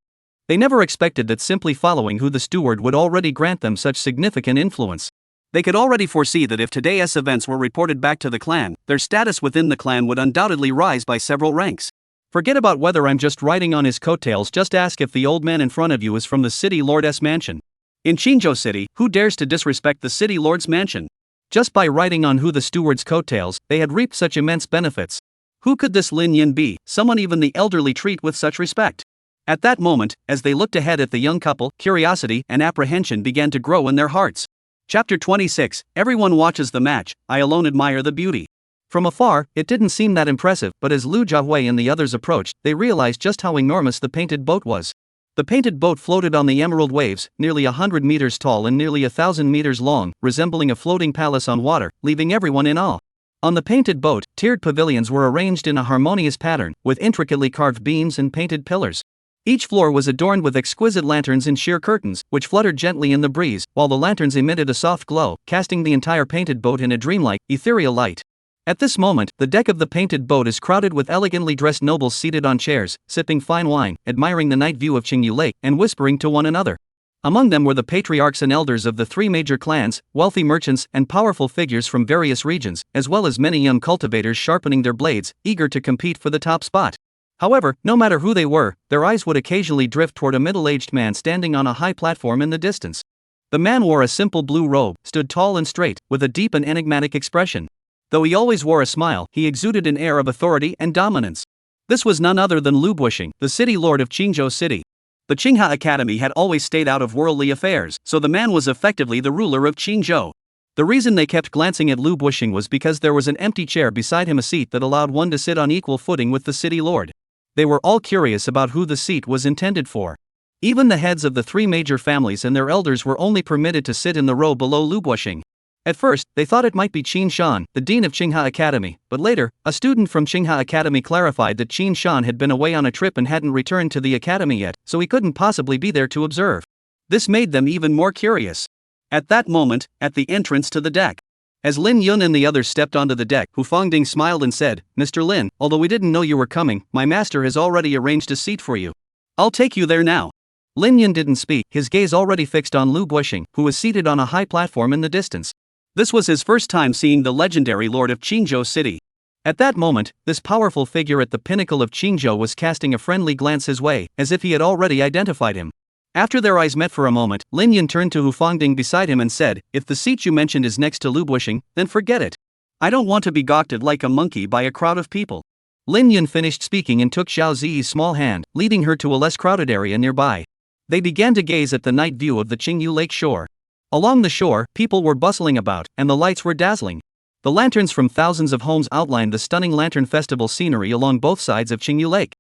They never expected that simply following Hu the steward would already grant them such significant influence. They could already foresee that if today's events were reported back to the clan, their status within the clan would undoubtedly rise by several ranks. Forget about whether I'm just riding on his coattails, just ask if the old man in front of you is from the city lord's mansion. In Qingzhou City, who dares to disrespect the city lord's mansion? Just by riding on Hu the steward's coattails, they had reaped such immense benefits. Who could this Lin Yin be, someone even the elderly treat with such respect? At that moment, as they looked ahead at the young couple, curiosity and apprehension began to grow in their hearts. Chapter 26, Everyone watches the match, I alone admire the beauty. From afar, it didn't seem that impressive, but as Lu Jiahui and the others approached, they realized just how enormous the painted boat was. The painted boat floated on the emerald waves, nearly 100 meters tall and nearly 1,000 meters long, resembling a floating palace on water, leaving everyone in awe. On the painted boat, tiered pavilions were arranged in a harmonious pattern, with intricately carved beams and painted pillars. Each floor was adorned with exquisite lanterns and sheer curtains, which fluttered gently in the breeze, while the lanterns emitted a soft glow, casting the entire painted boat in a dreamlike, ethereal light. At this moment, the deck of the painted boat is crowded with elegantly dressed nobles seated on chairs, sipping fine wine, admiring the night view of Qingyu Lake, and whispering to one another. Among them were the patriarchs and elders of the three major clans, wealthy merchants, and powerful figures from various regions, as well as many young cultivators sharpening their blades, eager to compete for the top spot. However, no matter who they were, their eyes would occasionally drift toward a middle-aged man standing on a high platform in the distance. The man wore a simple blue robe, stood tall and straight, with a deep and enigmatic expression. Though he always wore a smile, he exuded an air of authority and dominance. This was none other than Lu Bushing, the city lord of Qingzhou City. The Qingha Academy had always stayed out of worldly affairs, so the man was effectively the ruler of Qingzhou. The reason they kept glancing at Lu Bushing was because there was an empty chair beside him, a seat that allowed one to sit on equal footing with the city lord. They were all curious about who the seat was intended for. Even the heads of the three major families and their elders were only permitted to sit in the row below Lu Bushing. At first, they thought it might be Qin Shan, the dean of Qingha Academy, but later, a student from Qingha Academy clarified that Qin Shan had been away on a trip and hadn't returned to the academy yet, so he couldn't possibly be there to observe. This made them even more curious. At that moment, at the entrance to the deck, as Lin Yun and the others stepped onto the deck, Hu Fangding smiled and said, "Mr. Lin, although we didn't know you were coming, my master has already arranged a seat for you. I'll take you there now." Lin Yun didn't speak, his gaze already fixed on Lu Bushing, who was seated on a high platform in the distance. This was his first time seeing the legendary lord of Qingzhou City. At that moment, this powerful figure at the pinnacle of Qingzhou was casting a friendly glance his way, as if he had already identified him. After their eyes met for a moment, Lin Yun turned to Hu Fangding beside him and said, "If the seat you mentioned is next to Lu Bushing, then forget it. I don't want to be gawked at like a monkey by a crowd of people." Lin Yun finished speaking and took Xiao Ziyi's small hand, leading her to a less crowded area nearby. They began to gaze at the night view of the Qingyu Lake shore. Along the shore, people were bustling about, and the lights were dazzling. The lanterns from thousands of homes outlined the stunning lantern festival scenery along both sides of Qingyu Lake.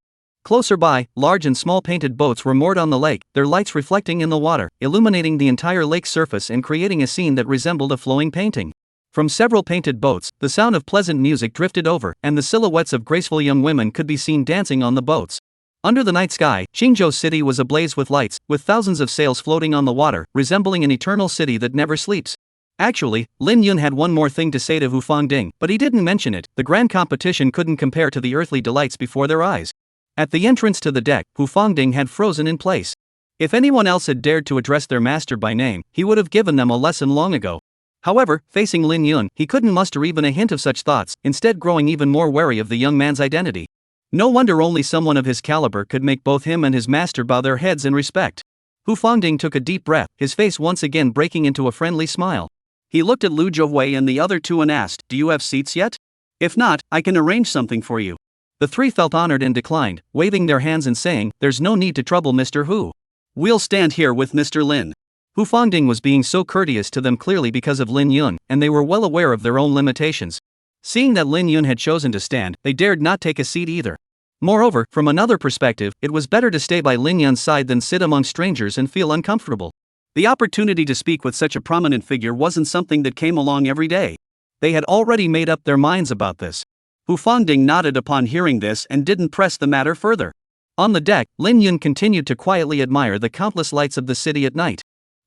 Closer by, large and small painted boats were moored on the lake, their lights reflecting in the water, illuminating the entire lake's surface and creating a scene that resembled a flowing painting. From several painted boats, the sound of pleasant music drifted over, and the silhouettes of graceful young women could be seen dancing on the boats. Under the night sky, Qingzhou City was ablaze with lights, with thousands of sails floating on the water, resembling an eternal city that never sleeps. Actually, Lin Yun had one more thing to say to Hu Fangding, but he didn't mention it. The grand competition couldn't compare to the earthly delights before their eyes. At the entrance to the deck, Hu Fangding had frozen in place. If anyone else had dared to address their master by name, he would have given them a lesson long ago. However, facing Lin Yun, he couldn't muster even a hint of such thoughts, instead growing even more wary of the young man's identity. No wonder only someone of his caliber could make both him and his master bow their heads in respect. Hu Fangding took a deep breath, his face once again breaking into a friendly smile. He looked at Lu Zhouwei and the other two and asked, "Do you have seats yet? If not, I can arrange something for you." The three felt honored and declined, waving their hands and saying, "There's no need to trouble Mr. Hu. We'll stand here with Mr. Lin." Hu Fangding was being so courteous to them clearly because of Lin Yun, and they were well aware of their own limitations. Seeing that Lin Yun had chosen to stand, they dared not take a seat either. Moreover, from another perspective, it was better to stay by Lin Yun's side than sit among strangers and feel uncomfortable. The opportunity to speak with such a prominent figure wasn't something that came along every day. They had already made up their minds about this. Hu Fangding nodded upon hearing this and didn't press the matter further. On the deck, Lin Yun continued to quietly admire the countless lights of the city at night.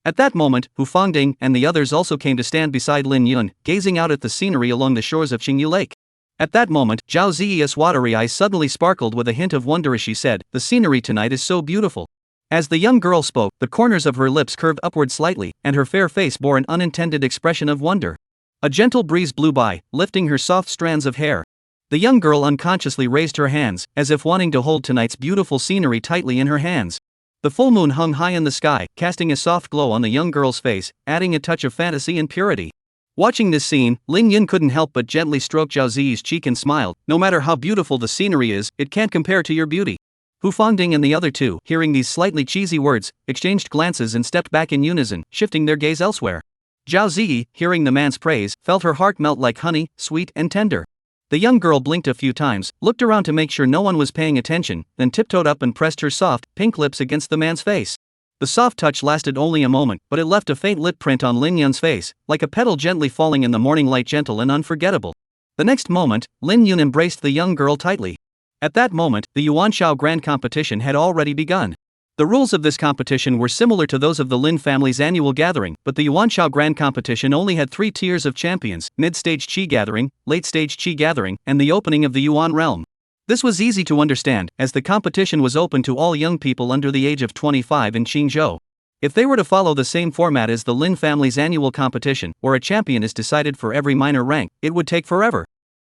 At that moment, Hu Fangding and the others also came to stand beside Lin Yun, gazing out at the scenery along the shores of Qingyu Lake. At that moment, Zhao Ziyi's watery eyes suddenly sparkled with a hint of wonder as she said, "The scenery tonight is so beautiful." As the young girl spoke, the corners of her lips curved upward slightly, and her fair face bore an unintended expression of wonder. A gentle breeze blew by, lifting her soft strands of hair. The young girl unconsciously raised her hands, as if wanting to hold tonight's beautiful scenery tightly in her hands. The full moon hung high in the sky, casting a soft glow on the young girl's face, adding a touch of fantasy and purity. Watching this scene, Lin Yun couldn't help but gently stroke Zhao Ziyi's cheek and smiled. "No matter how beautiful the scenery is, it can't compare to your beauty." Hu Fangding and the other two, hearing these slightly cheesy words, exchanged glances and stepped back in unison, shifting their gaze elsewhere. Zhao Ziyi, hearing the man's praise, felt her heart melt like honey, sweet and tender. The young girl blinked a few times, looked around to make sure no one was paying attention, then tiptoed up and pressed her soft, pink lips against the man's face. The soft touch lasted only a moment, but it left a faint lip print on Lin Yun's face, like a petal gently falling in the morning light, gentle and unforgettable. The next moment, Lin Yun embraced the young girl tightly. At that moment, the Yuanshao Grand Competition had already begun. The rules of this competition were similar to those of the Lin family's annual gathering, but the Yuanshao Grand Competition only had 3 tiers of champions: mid-stage Qi Gathering, late-stage Qi Gathering, and the opening of the Yuan realm. This was easy to understand, as the competition was open to all young people under the age of 25 in Qingzhou. If they were to follow the same format as the Lin family's annual competition, where a champion is decided for every minor rank, it would take forever.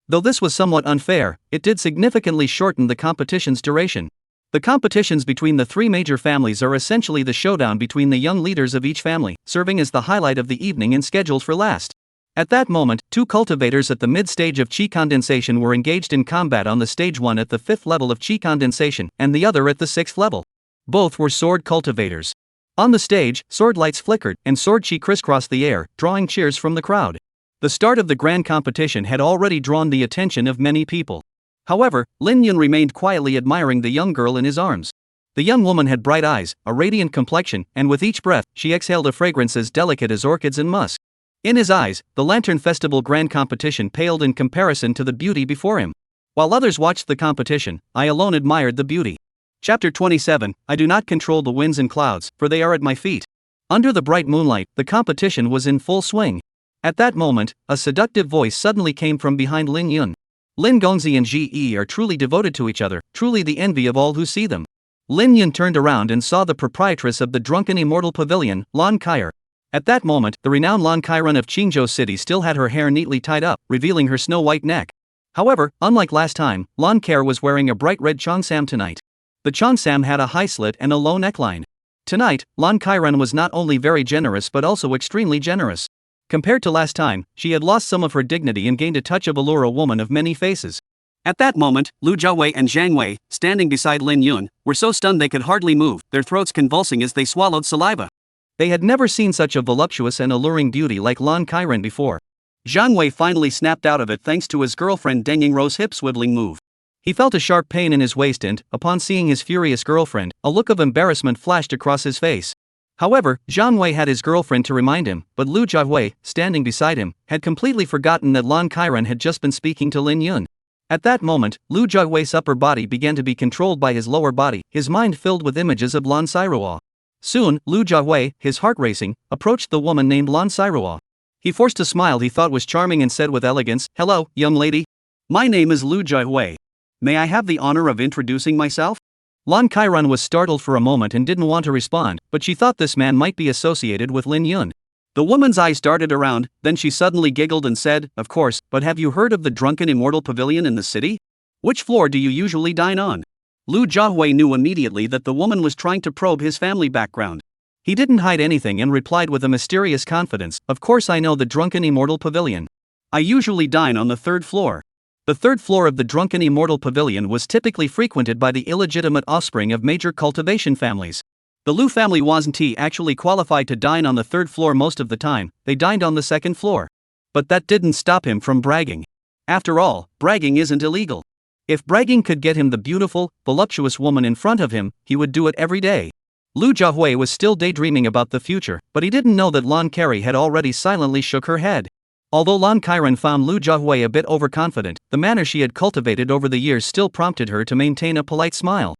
Though this was somewhat unfair, it did significantly shorten the competition's duration. The competitions between the 3 major families are essentially the showdown between the young leaders of each family, serving as the highlight of the evening and scheduled for last. At that moment, 2 cultivators at the mid-stage of Qi condensation were engaged in combat on the stage, one at the 5th level of Qi condensation, and the other at the 6th level. Both were sword cultivators. On the stage, sword lights flickered, and sword Qi crisscrossed the air, drawing cheers from the crowd. The start of the grand competition had already drawn the attention of many people. However, Lin Yun remained quietly admiring the young girl in his arms. The young woman had bright eyes, a radiant complexion, and with each breath, she exhaled a fragrance as delicate as orchids and musk. In his eyes, the Lantern Festival Grand Competition paled in comparison to the beauty before him. While others watched the competition, I alone admired the beauty. Chapter 27, I do not control the winds and clouds, for they are at my feet. Under the bright moonlight, the competition was in full swing. At that moment, a seductive voice suddenly came from behind Lin Yun. Lin Gongzi and Ji Yi are truly devoted to each other, truly the envy of all who see them. Lin Yun turned around and saw the proprietress of the Drunken Immortal Pavilion, Lan Kair. At that moment, the renowned Lan Kairan of Qingzhou City still had her hair neatly tied up, revealing her snow-white neck. However, unlike last time, Lan Kair was wearing a bright red cheongsam tonight. The cheongsam had a high slit and a low neckline. Tonight, Lan Kairan was not only very generous but also extremely generous. Compared to last time, she had lost some of her dignity and gained a touch of allure, a woman of many faces. At that moment, Lu Zhouwei and Zhang Wei, standing beside Lin Yun, were so stunned they could hardly move, their throats convulsing as they swallowed saliva. They had never seen such a voluptuous and alluring beauty like Lan Kairan before. Zhang Wei finally snapped out of it thanks to his girlfriend Deng Yingro's hip-swiveling move. He felt a sharp pain in his waist and, upon seeing his furious girlfriend, a look of embarrassment flashed across his face. However, Zhang Wei had his girlfriend to remind him, but Lu Jiahui, standing beside him, had completely forgotten that Lan Kairan had just been speaking to Lin Yun. At that moment, Lu Jiahui's upper body began to be controlled by his lower body, his mind filled with images of Lan Sairuo. Soon, Lu Jiahui, his heart racing, approached the woman named Lan Sairuo. He forced a smile he thought was charming and said with elegance, "Hello, young lady. My name is Lu Jiahui. May I have the honor of introducing myself?" Lan Kairan was startled for a moment and didn't want to respond, but she thought this man might be associated with Lin Yun. The woman's eyes darted around, then she suddenly giggled and said, "Of course, but have you heard of the Drunken Immortal Pavilion in the city? Which floor do you usually dine on?" Lu Jiahui knew immediately that the woman was trying to probe his family background. He didn't hide anything and replied with a mysterious confidence, "Of course I know the Drunken Immortal Pavilion. I usually dine on the 3rd floor." The 3rd floor of the Drunken Immortal Pavilion was typically frequented by the illegitimate offspring of major cultivation families. The Lu family wasn't actually qualified to dine on the 3rd floor most of the time, they dined on the 2nd floor. But that didn't stop him from bragging. After all, bragging isn't illegal. If bragging could get him the beautiful, voluptuous woman in front of him, he would do it every day. Lu Jiahui was still daydreaming about the future, but he didn't know that Lan Carey had already silently shook her head. Although Lan Kairan found Lu Jiahui a bit overconfident, the manner she had cultivated over the years still prompted her to maintain a polite smile.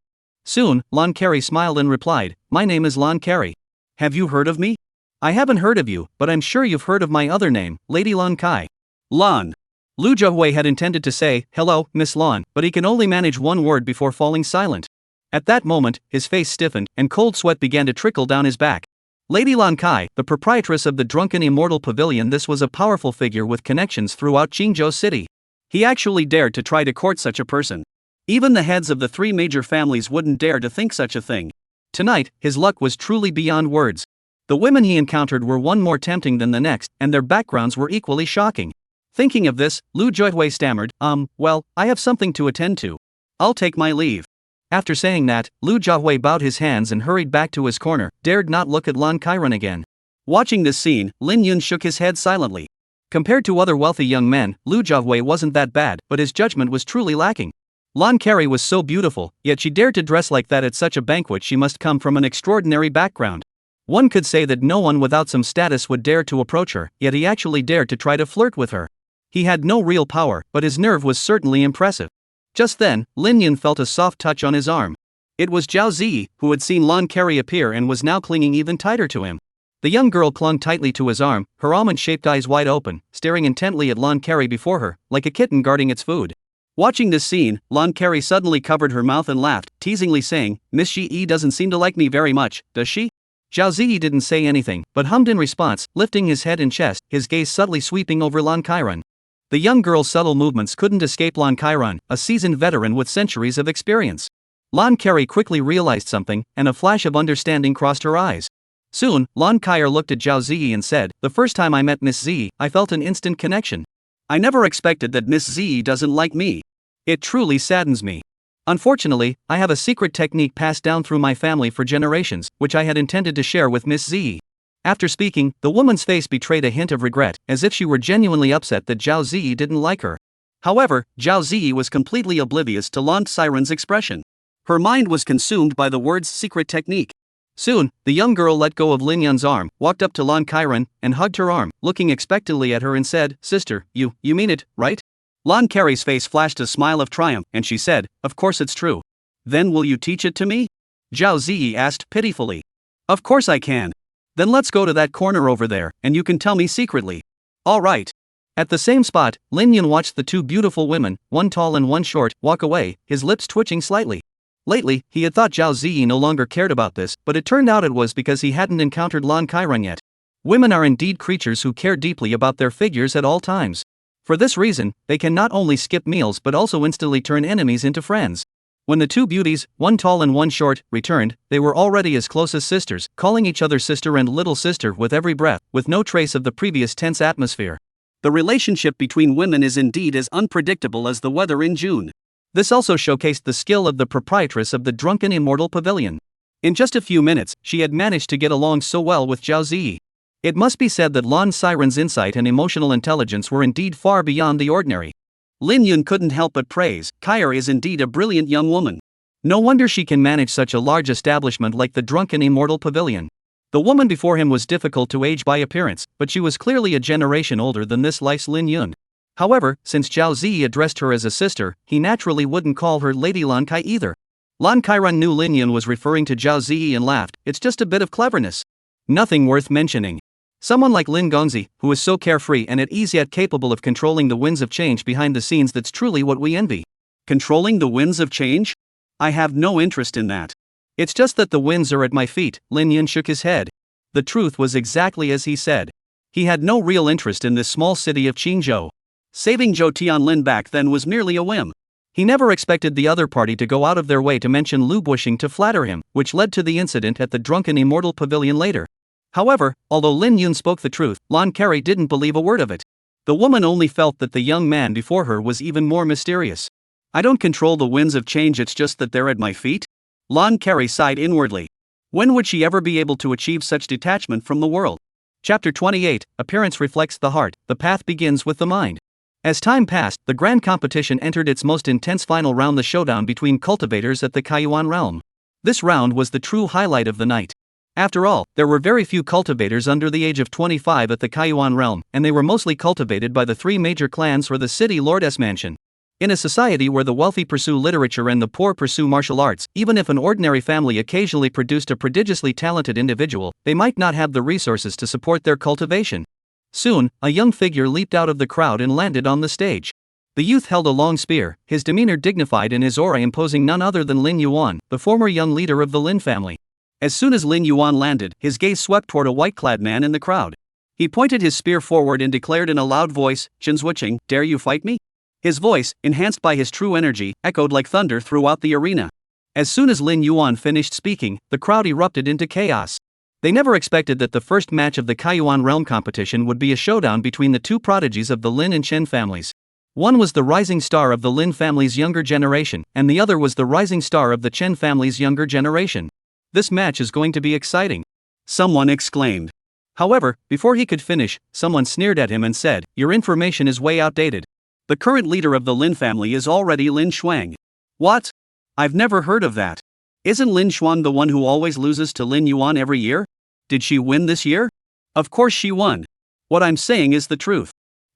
Soon, Lan Carey smiled and replied, "My name is Lan Carey. Have you heard of me?" "I haven't heard of you, but I'm sure you've heard of my other name, Lady Lan Kai." "Lan." Lu Jiahui had intended to say, "Hello, Miss Lan," but he can only manage one word before falling silent. At that moment, his face stiffened, and cold sweat began to trickle down his back. Lady Lan Kai, the proprietress of the Drunken Immortal Pavilion. This was a powerful figure with connections throughout Qingzhou City. He actually dared to try to court such a person. Even the heads of the 3 major families wouldn't dare to think such a thing. Tonight, his luck was truly beyond words. The women he encountered were one more tempting than the next, and their backgrounds were equally shocking. Thinking of this, Lu Jiahui stammered, well, I have something to attend to. I'll take my leave." After saying that, Lu Jiahui bowed his hands and hurried back to his corner, dared not look at Lan Kairan again. Watching this scene, Lin Yun shook his head silently. Compared to other wealthy young men, Lu Jiahui wasn't that bad, but his judgment was truly lacking. Lan Carey was so beautiful, yet she dared to dress like that at such a banquet. She must come from an extraordinary background. One could say that no one without some status would dare to approach her, yet he actually dared to try to flirt with her. He had no real power, but his nerve was certainly impressive. Just then, Lin Yun felt a soft touch on his arm. It was Zhao Ziyi, who had seen Lan Carey appear and was now clinging even tighter to him. The young girl clung tightly to his arm, her almond-shaped eyes wide open, staring intently at Lan Carey before her, like a kitten guarding its food. Watching this scene, Lan Carey suddenly covered her mouth and laughed, teasingly saying, "Miss Yi doesn't seem to like me very much, does she?" Zhao Ziyi didn't say anything, but hummed in response, lifting his head and chest, his gaze subtly sweeping over Lan Kairan. The young girl's subtle movements couldn't escape Lan Kairan, a seasoned veteran with centuries of experience. Lan Carey quickly realized something, and a flash of understanding crossed her eyes. Soon, Lan Kaier looked at Zhao Ziyi and said, "The first time I met Miss Ziyi, I felt an instant connection. I never expected that Miss Ziyi doesn't like me. It truly saddens me. Unfortunately, I have a secret technique passed down through my family for generations, which I had intended to share with Miss Ziyi." After speaking, the woman's face betrayed a hint of regret, as if she were genuinely upset that Zhao Ziyi didn't like her. However, Zhao Ziyi was completely oblivious to Lan Siren's expression. Her mind was consumed by the words secret technique. Soon, the young girl let go of Lin Yun's arm, walked up to Lan Kairan, and hugged her arm, looking expectantly at her and said, "Sister, you mean it, right?" Lan Carey's face flashed a smile of triumph, and she said, "Of course it's true." "Then will you teach it to me?" Zhao Ziyi asked pitifully. "Of course I can. Then let's go to that corner over there, and you can tell me secretly." "All right." At the same spot, Lin Yun watched the 2 beautiful women, one tall and one short, walk away, his lips twitching slightly. Lately, he had thought Zhao Ziyi no longer cared about this, but it turned out it was because he hadn't encountered Lan Kairan yet. Women are indeed creatures who care deeply about their figures at all times. For this reason, they can not only skip meals but also instantly turn enemies into friends. When the 2 beauties, one tall and one short, returned, they were already as close as sisters, calling each other sister and little sister with every breath, with no trace of the previous tense atmosphere. The relationship between women is indeed as unpredictable as the weather in June. This also showcased the skill of the proprietress of the Drunken Immortal Pavilion. In just a few minutes, she had managed to get along so well with Zhao Ziyi. It must be said that Lan Siren's insight and emotional intelligence were indeed far beyond the ordinary. Lin Yun couldn't help but praise, Kair is indeed a brilliant young woman. No wonder she can manage such a large establishment like the Drunken Immortal Pavilion. The woman before him was difficult to age by appearance, but she was clearly a generation older than this life's Lin Yun. However, since Zhao Zi addressed her as a sister, he naturally wouldn't call her Lady Lan Kai either. Lan Kairan knew Lin Yun was referring to Zhao Zi and laughed, it's just a bit of cleverness. Nothing worth mentioning. Someone like Lin Gongzi, who is so carefree and at ease yet capable of controlling the winds of change behind the scenes, that's truly what we envy. Controlling the winds of change? I have no interest in that. It's just that the winds are at my feet. Lin Yun shook his head. The truth was exactly as he said. He had no real interest in this small city of Qingzhou. Saving Zhou Tianlin back then was merely a whim. He never expected the other party to go out of their way to mention Lu Bushing to flatter him, which led to the incident at the Drunken Immortal Pavilion later. However, although Lin Yun spoke the truth, Lan Carey didn't believe a word of it. The woman only felt that the young man before her was even more mysterious. I don't control the winds of change, it's just that they're at my feet? Lan Carey sighed inwardly. When would she ever be able to achieve such detachment from the world? Chapter 28, Appearance reflects the heart, the path begins with the mind. As time passed, the grand competition entered its most intense final round, the showdown between cultivators at the Kaiyuan realm. This round was the true highlight of the night. After all, there were very few cultivators under the age of 25 at the Kaiyuan realm, and they were mostly cultivated by the three major clans or the city lordess mansion. In a society where the wealthy pursue literature and the poor pursue martial arts, even if an ordinary family occasionally produced a prodigiously talented individual, they might not have the resources to support their cultivation. Soon, a young figure leaped out of the crowd and landed on the stage. The youth held a long spear, his demeanor dignified and his aura imposing, none other than Lin Yuan, the former young leader of the Lin family. As soon as Lin Yuan landed, his gaze swept toward a white-clad man in the crowd. He pointed his spear forward and declared in a loud voice, "Zhenzuoqing, dare you fight me?" His voice, enhanced by his true energy, echoed like thunder throughout the arena. As soon as Lin Yuan finished speaking, the crowd erupted into chaos. They never expected that the first match of the Kaiyuan realm competition would be a showdown between the two prodigies of the Lin and Chen families. One was the rising star of the Lin family's younger generation, and the other was the rising star of the Chen family's younger generation. This match is going to be exciting, someone exclaimed. However, before he could finish, someone sneered at him and said, "Your information is way outdated. The current leader of the Lin family is already Lin Shuang." What? I've never heard of that. Isn't Lin Shuang the one who always loses to Lin Yuan every year? Did she win this year? Of course she won. What I'm saying is the truth.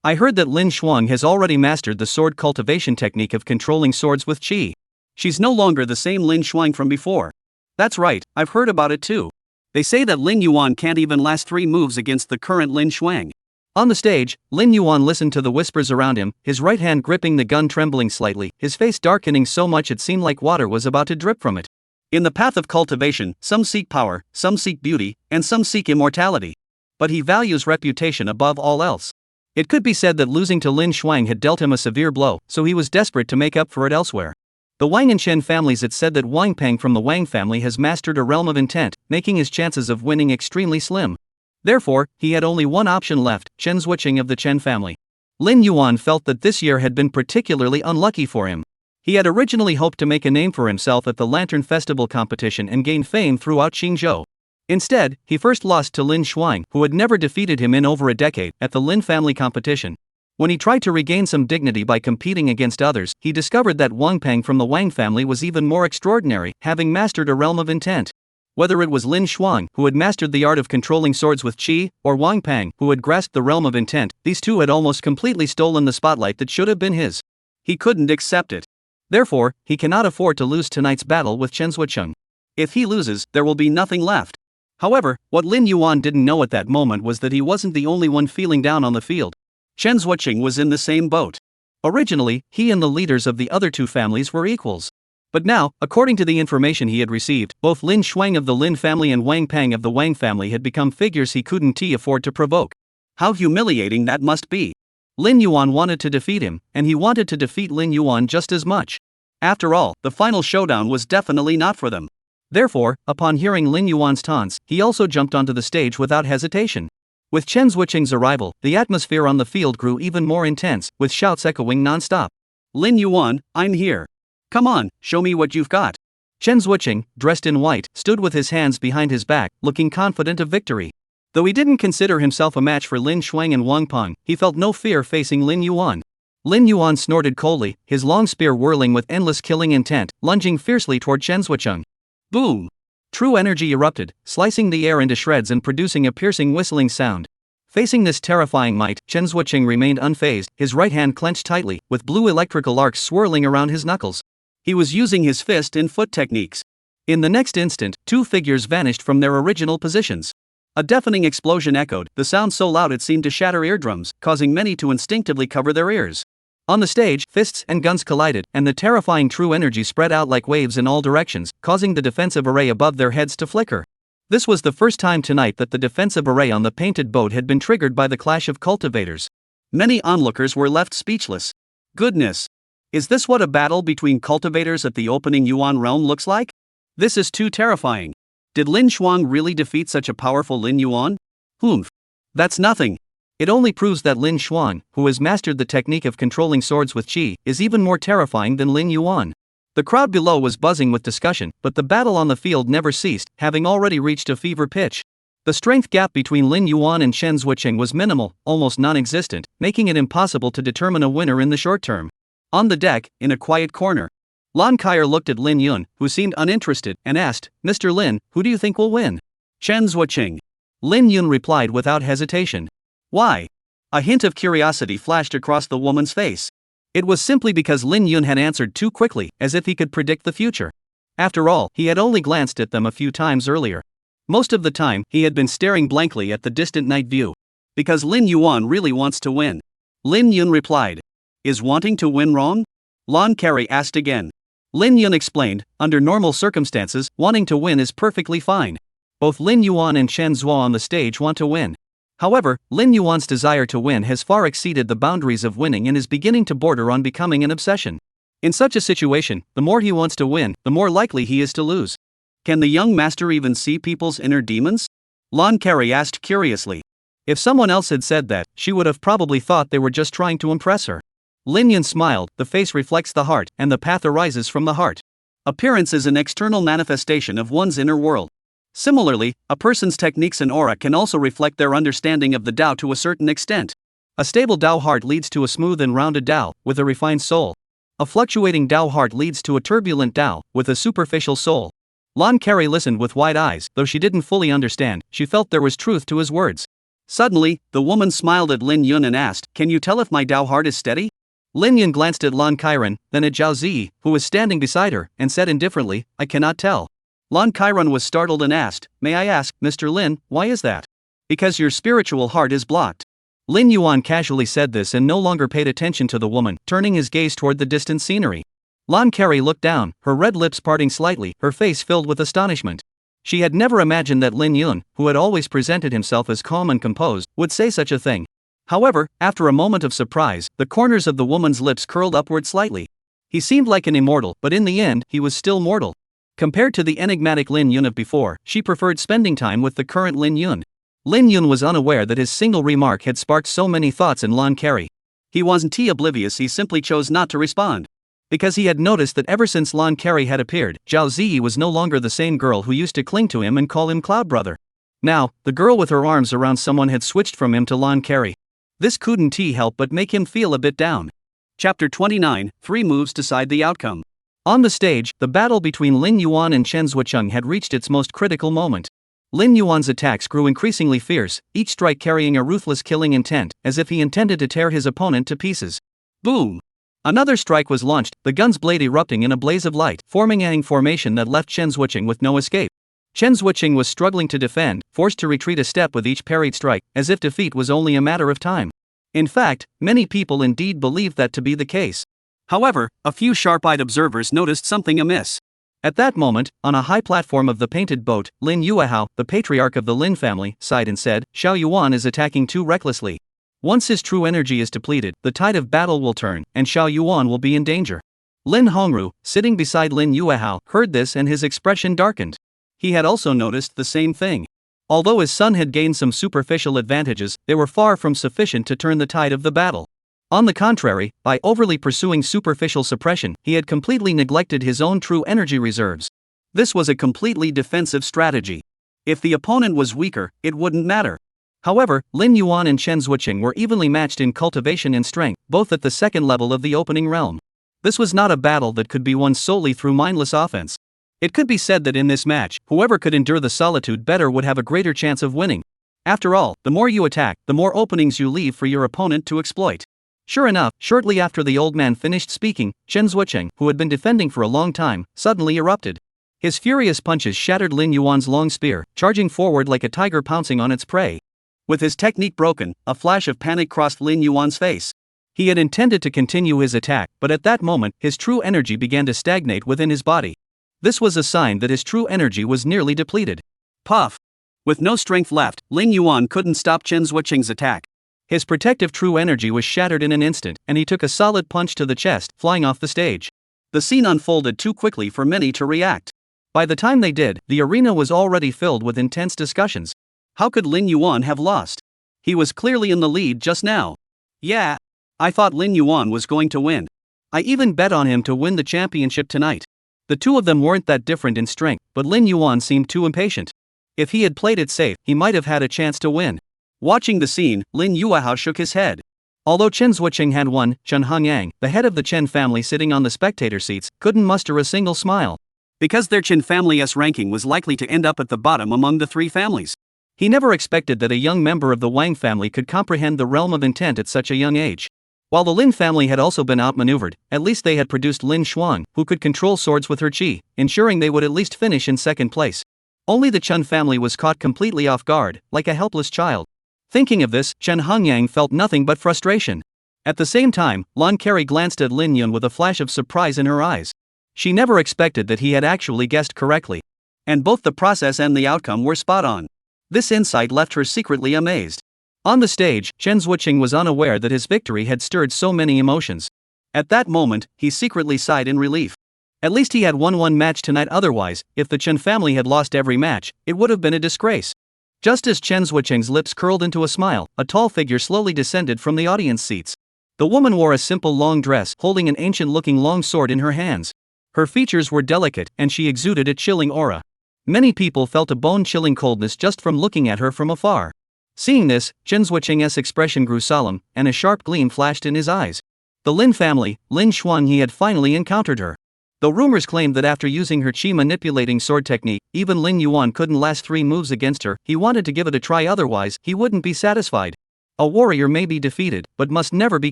I heard that Lin Shuang has already mastered the sword cultivation technique of controlling swords with qi. She's no longer the same Lin Shuang from before. That's right, I've heard about it too. They say that Lin Yuan can't even last 3 moves against the current Lin Shuang. On the stage, Lin Yuan listened to the whispers around him, his right hand gripping the gun trembling slightly, his face darkening so much it seemed like water was about to drip from it. In the path of cultivation, some seek power, some seek beauty, and some seek immortality. But he values reputation above all else. It could be said that losing to Lin Shuang had dealt him a severe blow, so he was desperate to make up for it elsewhere. The Wang and Chen families, it said that Wang Peng from the Wang family has mastered a realm of intent, making his chances of winning extremely slim. Therefore, he had only one option left, Chen Zuoqing of the Chen family. Lin Yuan felt that this year had been particularly unlucky for him. He had originally hoped to make a name for himself at the Lantern Festival competition and gain fame throughout Qingzhou. Instead, he first lost to Lin Shuang, who had never defeated him in over a decade, at the Lin family competition. When he tried to regain some dignity by competing against others, he discovered that Wang Peng from the Wang family was even more extraordinary, having mastered a realm of intent. Whether it was Lin Shuang, who had mastered the art of controlling swords with qi, or Wang Peng, who had grasped the realm of intent, these two had almost completely stolen the spotlight that should have been his. He couldn't accept it. Therefore, he cannot afford to lose tonight's battle with Chen Zuoqing. If he loses, there will be nothing left. However, what Lin Yuan didn't know at that moment was that he wasn't the only one feeling down on the field. Chen Zuoqing was in the same boat. Originally, he and the leaders of the other two families were equals. But now, according to the information he had received, both Lin Shuang of the Lin family and Wang Peng of the Wang family had become figures he couldn't afford to provoke. How humiliating that must be. Lin Yuan wanted to defeat him, and he wanted to defeat Lin Yuan just as much. After all, the final showdown was definitely not for them. Therefore, upon hearing Lin Yuan's taunts, he also jumped onto the stage without hesitation. With Chen Zuoqing's arrival, the atmosphere on the field grew even more intense, with shouts echoing non-stop. "Lin Yuan, I'm here. Come on, show me what you've got." Chen Zuoqing, dressed in white, stood with his hands behind his back, looking confident of victory. Though he didn't consider himself a match for Lin Shuang and Wang Peng, he felt no fear facing Lin Yuan. Lin Yuan snorted coldly, his long spear whirling with endless killing intent, lunging fiercely toward Chen Zhucheng. Boom! True energy erupted, slicing the air into shreds and producing a piercing whistling sound. Facing this terrifying might, Chen Zhucheng remained unfazed, his right hand clenched tightly, with blue electrical arcs swirling around his knuckles. He was using his fist and foot techniques. In the next instant, two figures vanished from their original positions. A deafening explosion echoed, the sound so loud it seemed to shatter eardrums, causing many to instinctively cover their ears. On the stage, fists and guns collided, and the terrifying true energy spread out like waves in all directions, causing the defensive array above their heads to flicker. This was the first time tonight that the defensive array on the painted boat had been triggered by the clash of cultivators. Many onlookers were left speechless. Goodness! Is this what a battle between cultivators at the opening Yuan realm looks like? This is too terrifying. Did Lin Shuang really defeat such a powerful Lin Yuan? Humph. That's nothing. It only proves that Lin Shuang, who has mastered the technique of controlling swords with qi, is even more terrifying than Lin Yuan. The crowd below was buzzing with discussion, but the battle on the field never ceased, having already reached a fever pitch. The strength gap between Lin Yuan and Chen Zhucheng was minimal, almost non-existent, making it impossible to determine a winner in the short term. On the deck, in a quiet corner, Lan Kaier looked at Lin Yun, who seemed uninterested, and asked, "Mr. Lin, who do you think will win?" "Chen Zhucheng." Lin Yun replied without hesitation. "Why?" A hint of curiosity flashed across the woman's face. It was simply because Lin Yun had answered too quickly, as if he could predict the future. After all, he had only glanced at them a few times earlier. Most of the time, he had been staring blankly at the distant night view. "Because Lin Yuan really wants to win." Lin Yun replied. "Is wanting to win wrong?" Lan Kaier asked again. Lin Yun explained, "Under normal circumstances, wanting to win is perfectly fine. Both Lin Yuan and Chen Zhuo on the stage want to win. However, Lin Yuan's desire to win has far exceeded the boundaries of winning and is beginning to border on becoming an obsession. In such a situation, the more he wants to win, the more likely he is to lose." "Can the young master even see people's inner demons?" Lan Kaier asked curiously. If someone else had said that, she would have probably thought they were just trying to impress her. Lin Yun smiled, "The face reflects the heart, and the path arises from the heart. Appearance is an external manifestation of one's inner world. Similarly, a person's techniques and aura can also reflect their understanding of the Tao to a certain extent. A stable Tao heart leads to a smooth and rounded Tao, with a refined soul. A fluctuating Tao heart leads to a turbulent Tao, with a superficial soul." Lan Kaier listened with wide eyes, though she didn't fully understand, she felt there was truth to his words. Suddenly, the woman smiled at Lin Yun and asked, "Can you tell if my Tao heart is steady?" Lin Yun glanced at Lan Kaier, then at Zhao Ziyi, who was standing beside her, and said indifferently, "I cannot tell." Lan Kaier was startled and asked, "May I ask, Mr. Lin, why is that?" "Because your spiritual heart is blocked." Lin Yuan casually said this and no longer paid attention to the woman, turning his gaze toward the distant scenery. Lan Kaier looked down, her red lips parting slightly, her face filled with astonishment. She had never imagined that Lin Yun, who had always presented himself as calm and composed, would say such a thing. However, after a moment of surprise, the corners of the woman's lips curled upward slightly. He seemed like an immortal, but in the end, he was still mortal. Compared to the enigmatic Lin Yun of before, she preferred spending time with the current Lin Yun. Lin Yun was unaware that his single remark had sparked so many thoughts in Lan Kaier. He wasn't oblivious, he simply chose not to respond. Because he had noticed that ever since Lan Kaier had appeared, Zhao Ziyi was no longer the same girl who used to cling to him and call him Cloud Brother. Now, the girl with her arms around someone had switched from him to Lan Kaier. This couldn't help but make him feel a bit down. Chapter 29, 3 moves decide the outcome. On the stage, the battle between Lin Yuan and Chen Zhucheng had reached its most critical moment. Lin Yuan's attacks grew increasingly fierce, each strike carrying a ruthless killing intent, as if he intended to tear his opponent to pieces. Boom! Another strike was launched, the gun's blade erupting in a blaze of light, forming an formation that left Chen Zhucheng with no escape. Chen Zhucheng was struggling to defend, forced to retreat a step with each parried strike, as if defeat was only a matter of time. In fact, many people indeed believed that to be the case. However, a few sharp-eyed observers noticed something amiss. At that moment, on a high platform of the painted boat, Lin Yuehao, the patriarch of the Lin family, sighed and said, "Xiao Yuan is attacking too recklessly. Once his true energy is depleted, the tide of battle will turn, and Xiao Yuan will be in danger." Lin Hongru, sitting beside Lin Yuehao, heard this and his expression darkened. He had also noticed the same thing. Although his son had gained some superficial advantages, they were far from sufficient to turn the tide of the battle. On the contrary, by overly pursuing superficial suppression, he had completely neglected his own true energy reserves. This was a completely defensive strategy. If the opponent was weaker, it wouldn't matter. However, Lin Yuan and Chen Zhuoqing were evenly matched in cultivation and strength, both at the second level of the opening realm. This was not a battle that could be won solely through mindless offense. It could be said that in this match, whoever could endure the solitude better would have a greater chance of winning. After all, the more you attack, the more openings you leave for your opponent to exploit. Sure enough, shortly after the old man finished speaking, Chen Zhuoqing, who had been defending for a long time, suddenly erupted. His furious punches shattered Lin Yuan's long spear, charging forward like a tiger pouncing on its prey. With his technique broken, a flash of panic crossed Lin Yuan's face. He had intended to continue his attack, but at that moment, his true energy began to stagnate within his body. This was a sign that his true energy was nearly depleted. Puff! With no strength left, Lin Yuan couldn't stop Chen Zhuoqing's attack. His protective true energy was shattered in an instant, and he took a solid punch to the chest, flying off the stage. The scene unfolded too quickly for many to react. By the time they did, the arena was already filled with intense discussions. How could Lin Yuan have lost? He was clearly in the lead just now. Yeah. I thought Lin Yuan was going to win. I even bet on him to win the championship tonight. The two of them weren't that different in strength, but Lin Yuan seemed too impatient. If he had played it safe, he might have had a chance to win. Watching the scene, Lin Yuehao shook his head. Although Chen Zhuoqing had won, Chen Hangyang, the head of the Chen family sitting on the spectator seats, couldn't muster a single smile. Because their Chen family's ranking was likely to end up at the bottom among the three families. He never expected that a young member of the Wang family could comprehend the realm of intent at such a young age. While the Lin family had also been outmaneuvered, at least they had produced Lin Shuang, who could control swords with her qi, ensuring they would at least finish in second place. Only the Chen family was caught completely off guard, like a helpless child. Thinking of this, Chen Hangyang felt nothing but frustration. At the same time, Lan Carey glanced at Lin Yun with a flash of surprise in her eyes. She never expected that he had actually guessed correctly. And both the process and the outcome were spot on. This insight left her secretly amazed. On the stage, Chen Zhuoqing was unaware that his victory had stirred so many emotions. At that moment, he secretly sighed in relief. At least he had won one match tonight, otherwise, if the Chen family had lost every match, it would have been a disgrace. Just as Chen Zhuoqing's lips curled into a smile, a tall figure slowly descended from the audience seats. The woman wore a simple long dress, holding an ancient-looking long sword in her hands. Her features were delicate, and she exuded a chilling aura. Many people felt a bone-chilling coldness just from looking at her from afar. Seeing this, Chen Zhuoqing's expression grew solemn, and a sharp gleam flashed in his eyes. The Lin family, Lin Shuang, he had finally encountered her. Though rumors claimed that after using her qi-manipulating sword technique, even Lin Yuan couldn't last 3 moves against her, he wanted to give it a try, otherwise, he wouldn't be satisfied. A warrior may be defeated, but must never be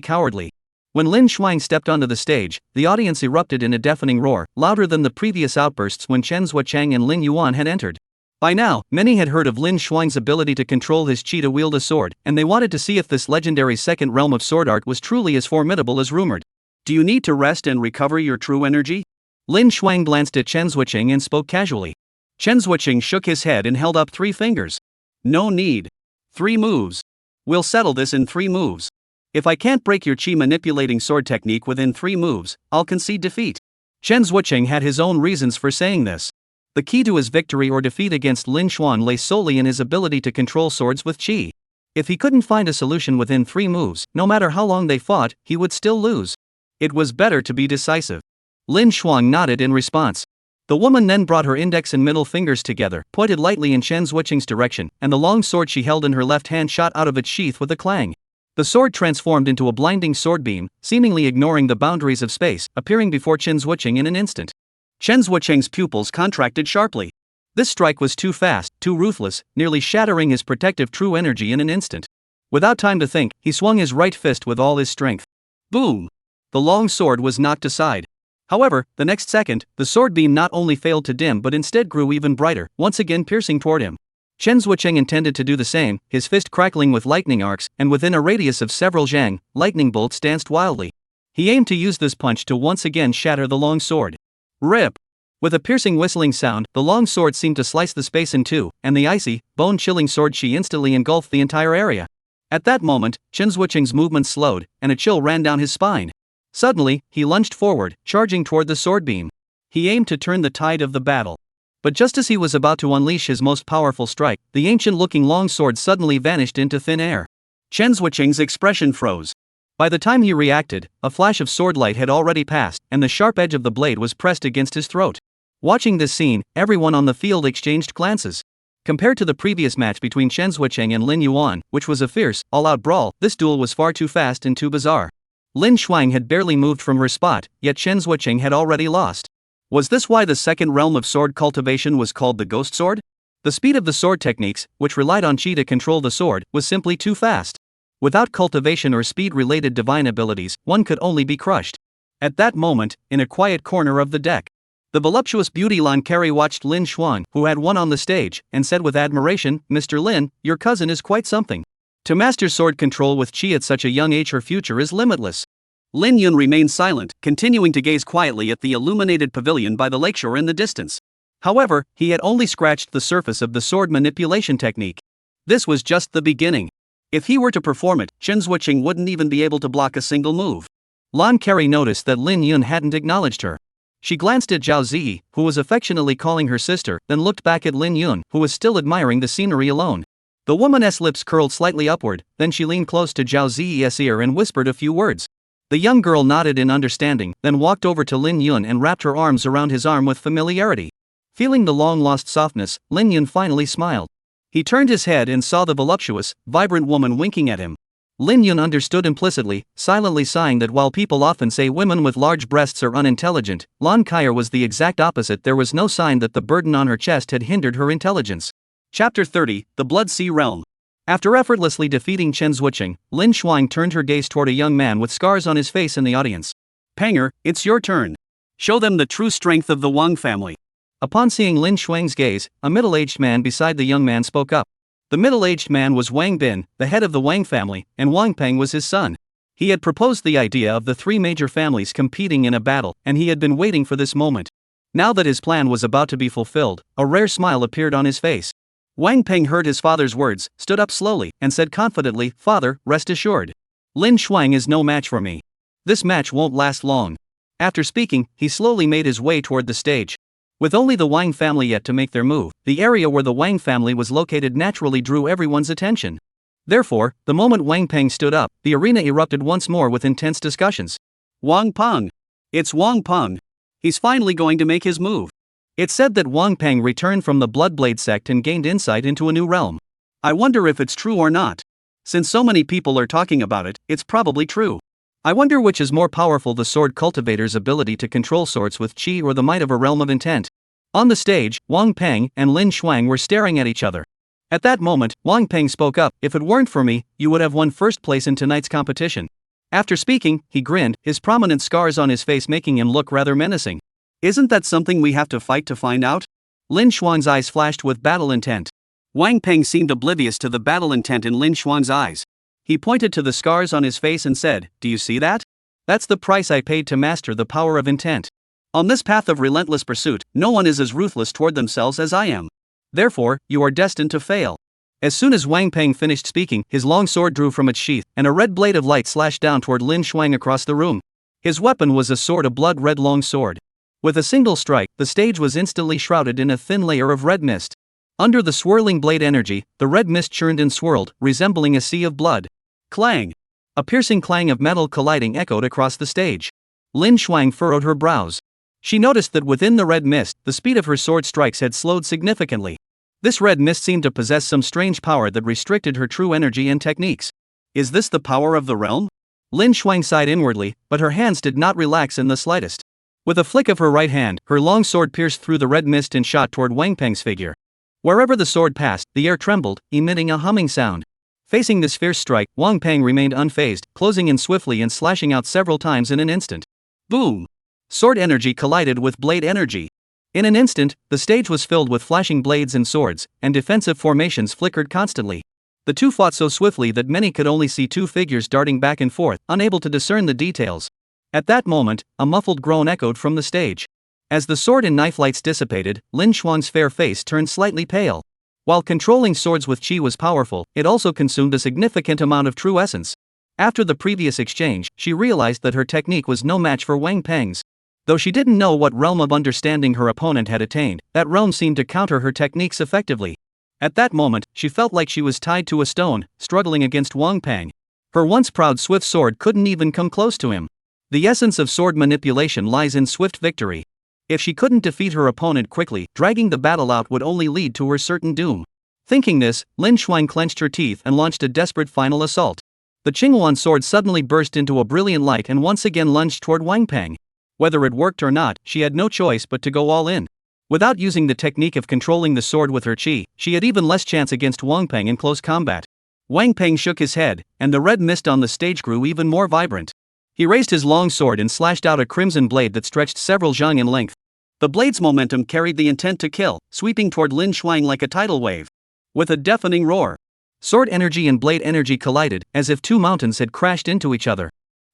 cowardly. When Lin Shuang stepped onto the stage, the audience erupted in a deafening roar, louder than the previous outbursts when Chen Zhuoqing and Lin Yuan had entered. By now, many had heard of Lin Shuang's ability to control his qi to wield a sword, and they wanted to see if this legendary second realm of sword art was truly as formidable as rumored. Do you need to rest and recover your true energy? Lin Shuang glanced at Chen Zhuoqing and spoke casually. Chen Zhuoqing shook his head and held up 3 fingers. No need. 3 moves. We'll settle this in 3 moves. If I can't break your qi-manipulating sword technique within 3 moves, I'll concede defeat. Chen Zhuoqing had his own reasons for saying this. The key to his victory or defeat against Lin Shuang lay solely in his ability to control swords with qi. If he couldn't find a solution within 3 moves, no matter how long they fought, he would still lose. It was better to be decisive. Lin Shuang nodded in response. The woman then brought her index and middle fingers together, pointed lightly in Chen Zhuoqing's direction, and the long sword she held in her left hand shot out of its sheath with a clang. The sword transformed into a blinding sword beam, seemingly ignoring the boundaries of space, appearing before Chen Zhuoqing in an instant. Chen Zhuoqing's pupils contracted sharply. This strike was too fast, too ruthless, nearly shattering his protective true energy in an instant. Without time to think, he swung his right fist with all his strength. Boom! The long sword was knocked aside. However, the next second, the sword beam not only failed to dim but instead grew even brighter, once again piercing toward him. Chen Zhuoqing intended to do the same, his fist crackling with lightning arcs, and within a radius of several zhang, lightning bolts danced wildly. He aimed to use this punch to once again shatter the long sword. Rip! With a piercing whistling sound, the long sword seemed to slice the space in two, and the icy, bone-chilling sword qi instantly engulfed the entire area. At that moment, Chen Zhuoqing's movements slowed, and a chill ran down his spine. Suddenly, he lunged forward, charging toward the sword beam. He aimed to turn the tide of the battle. But just as he was about to unleash his most powerful strike, the ancient-looking long sword suddenly vanished into thin air. Chen Zhuoqing's expression froze. By the time he reacted, a flash of sword light had already passed, and the sharp edge of the blade was pressed against his throat. Watching this scene, everyone on the field exchanged glances. Compared to the previous match between Chen Zuocheng and Lin Yuan, which was a fierce, all-out brawl, this duel was far too fast and too bizarre. Lin Shuang had barely moved from her spot, yet Chen Zuocheng had already lost. Was this why the second realm of sword cultivation was called the Ghost Sword? The speed of the sword techniques, which relied on chi to control the sword, was simply too fast. Without cultivation or speed-related divine abilities, one could only be crushed. At that moment, in a quiet corner of the deck, the voluptuous beauty Lan Carey watched Lin Shuang, who had won on the stage, and said with admiration, "Mr. Lin, your cousin is quite something. To master sword control with chi at such a young age, her future is limitless." Lin Yun remained silent, continuing to gaze quietly at the illuminated pavilion by the lakeshore in the distance. However, he had only scratched the surface of the sword manipulation technique. This was just the beginning. If he were to perform it, Chen Zuocheng wouldn't even be able to block a single move. Lan Carey noticed that Lin Yun hadn't acknowledged her. She glanced at Zhao Ziyi, who was affectionately calling her sister, then looked back at Lin Yun, who was still admiring the scenery alone. The woman's lips curled slightly upward, then she leaned close to Zhao Ziyi's ear and whispered a few words. The young girl nodded in understanding, then walked over to Lin Yun and wrapped her arms around his arm with familiarity. Feeling the long-lost softness, Lin Yun finally smiled. He turned his head and saw the voluptuous, vibrant woman winking at him. Lin Yun understood implicitly, silently sighing that while people often say women with large breasts are unintelligent, Lan Kyer was the exact opposite. There was no sign that the burden on her chest had hindered her intelligence. Chapter 30, The Blood Sea Realm. After effortlessly defeating Chen Zuocheng, Lin Shuang turned her gaze toward a young man with scars on his face in the audience. "Panger, it's your turn. Show them the true strength of the Wang family." Upon seeing Lin Shuang's gaze, a middle-aged man beside the young man spoke up. The middle-aged man was Wang Bin, the head of the Wang family, and Wang Peng was his son. He had proposed the idea of the three major families competing in a battle, and he had been waiting for this moment. Now that his plan was about to be fulfilled, a rare smile appeared on his face. Wang Peng heard his father's words, stood up slowly, and said confidently, "Father, rest assured. Lin Shuang is no match for me. This match won't last long." After speaking, he slowly made his way toward the stage. With only the Wang family yet to make their move, the area where the Wang family was located naturally drew everyone's attention. Therefore, the moment Wang Peng stood up, the arena erupted once more with intense discussions. "Wang Peng! It's Wang Peng! He's finally going to make his move." It's said that Wang Peng returned from the Bloodblade sect and gained insight into a new realm. I wonder if it's true or not. Since so many people are talking about it, it's probably true. I wonder which is more powerful, the sword cultivator's ability to control swords with chi or the might of a realm of intent. On the stage, Wang Peng and Lin Shuang were staring at each other. At that moment, Wang Peng spoke up, "If it weren't for me, you would have won first place in tonight's competition." After speaking, he grinned, his prominent scars on his face making him look rather menacing. "Isn't that something we have to fight to find out?" Lin Shuang's eyes flashed with battle intent. Wang Peng seemed oblivious to the battle intent in Lin Shuang's eyes. He pointed to the scars on his face and said, "Do you see that? That's the price I paid to master the power of intent. On this path of relentless pursuit, no one is as ruthless toward themselves as I am. Therefore, you are destined to fail." As soon as Wang Peng finished speaking, his long sword drew from its sheath, and a red blade of light slashed down toward Lin Shuang across the room. His weapon was a blood-red long sword. With a single strike, the stage was instantly shrouded in a thin layer of red mist. Under the swirling blade energy, the red mist churned and swirled, resembling a sea of blood. Clang! A piercing clang of metal colliding echoed across the stage. Lin Shuang furrowed her brows. She noticed that within the red mist, the speed of her sword strikes had slowed significantly. This red mist seemed to possess some strange power that restricted her true energy and techniques. Is this the power of the realm? Lin Shuang sighed inwardly, but her hands did not relax in the slightest. With a flick of her right hand, her long sword pierced through the red mist and shot toward Wang Peng's figure. Wherever the sword passed, the air trembled, emitting a humming sound. Facing this fierce strike, Wang Peng remained unfazed, closing in swiftly and slashing out several times in an instant. Boom! Sword energy collided with blade energy. In an instant, the stage was filled with flashing blades and swords, and defensive formations flickered constantly. The two fought so swiftly that many could only see two figures darting back and forth, unable to discern the details. At that moment, a muffled groan echoed from the stage. As the sword and knife lights dissipated, Lin Shuang's fair face turned slightly pale. While controlling swords with chi was powerful, it also consumed a significant amount of true essence. After the previous exchange, she realized that her technique was no match for Wang Peng's. Though she didn't know what realm of understanding her opponent had attained, that realm seemed to counter her techniques effectively. At that moment, she felt like she was tied to a stone, struggling against Wang Peng. Her once proud swift sword couldn't even come close to him. The essence of sword manipulation lies in swift victory. If she couldn't defeat her opponent quickly, dragging the battle out would only lead to her certain doom. Thinking this, Lin Shuang clenched her teeth and launched a desperate final assault. The Qingyuan sword suddenly burst into a brilliant light and once again lunged toward Wang Peng. Whether it worked or not, she had no choice but to go all in. Without using the technique of controlling the sword with her qi, she had even less chance against Wang Peng in close combat. Wang Peng shook his head, and the red mist on the stage grew even more vibrant. He raised his long sword and slashed out a crimson blade that stretched several zhang in length. The blade's momentum carried the intent to kill, sweeping toward Lin Shuang like a tidal wave. With a deafening roar, sword energy and blade energy collided, as if two mountains had crashed into each other.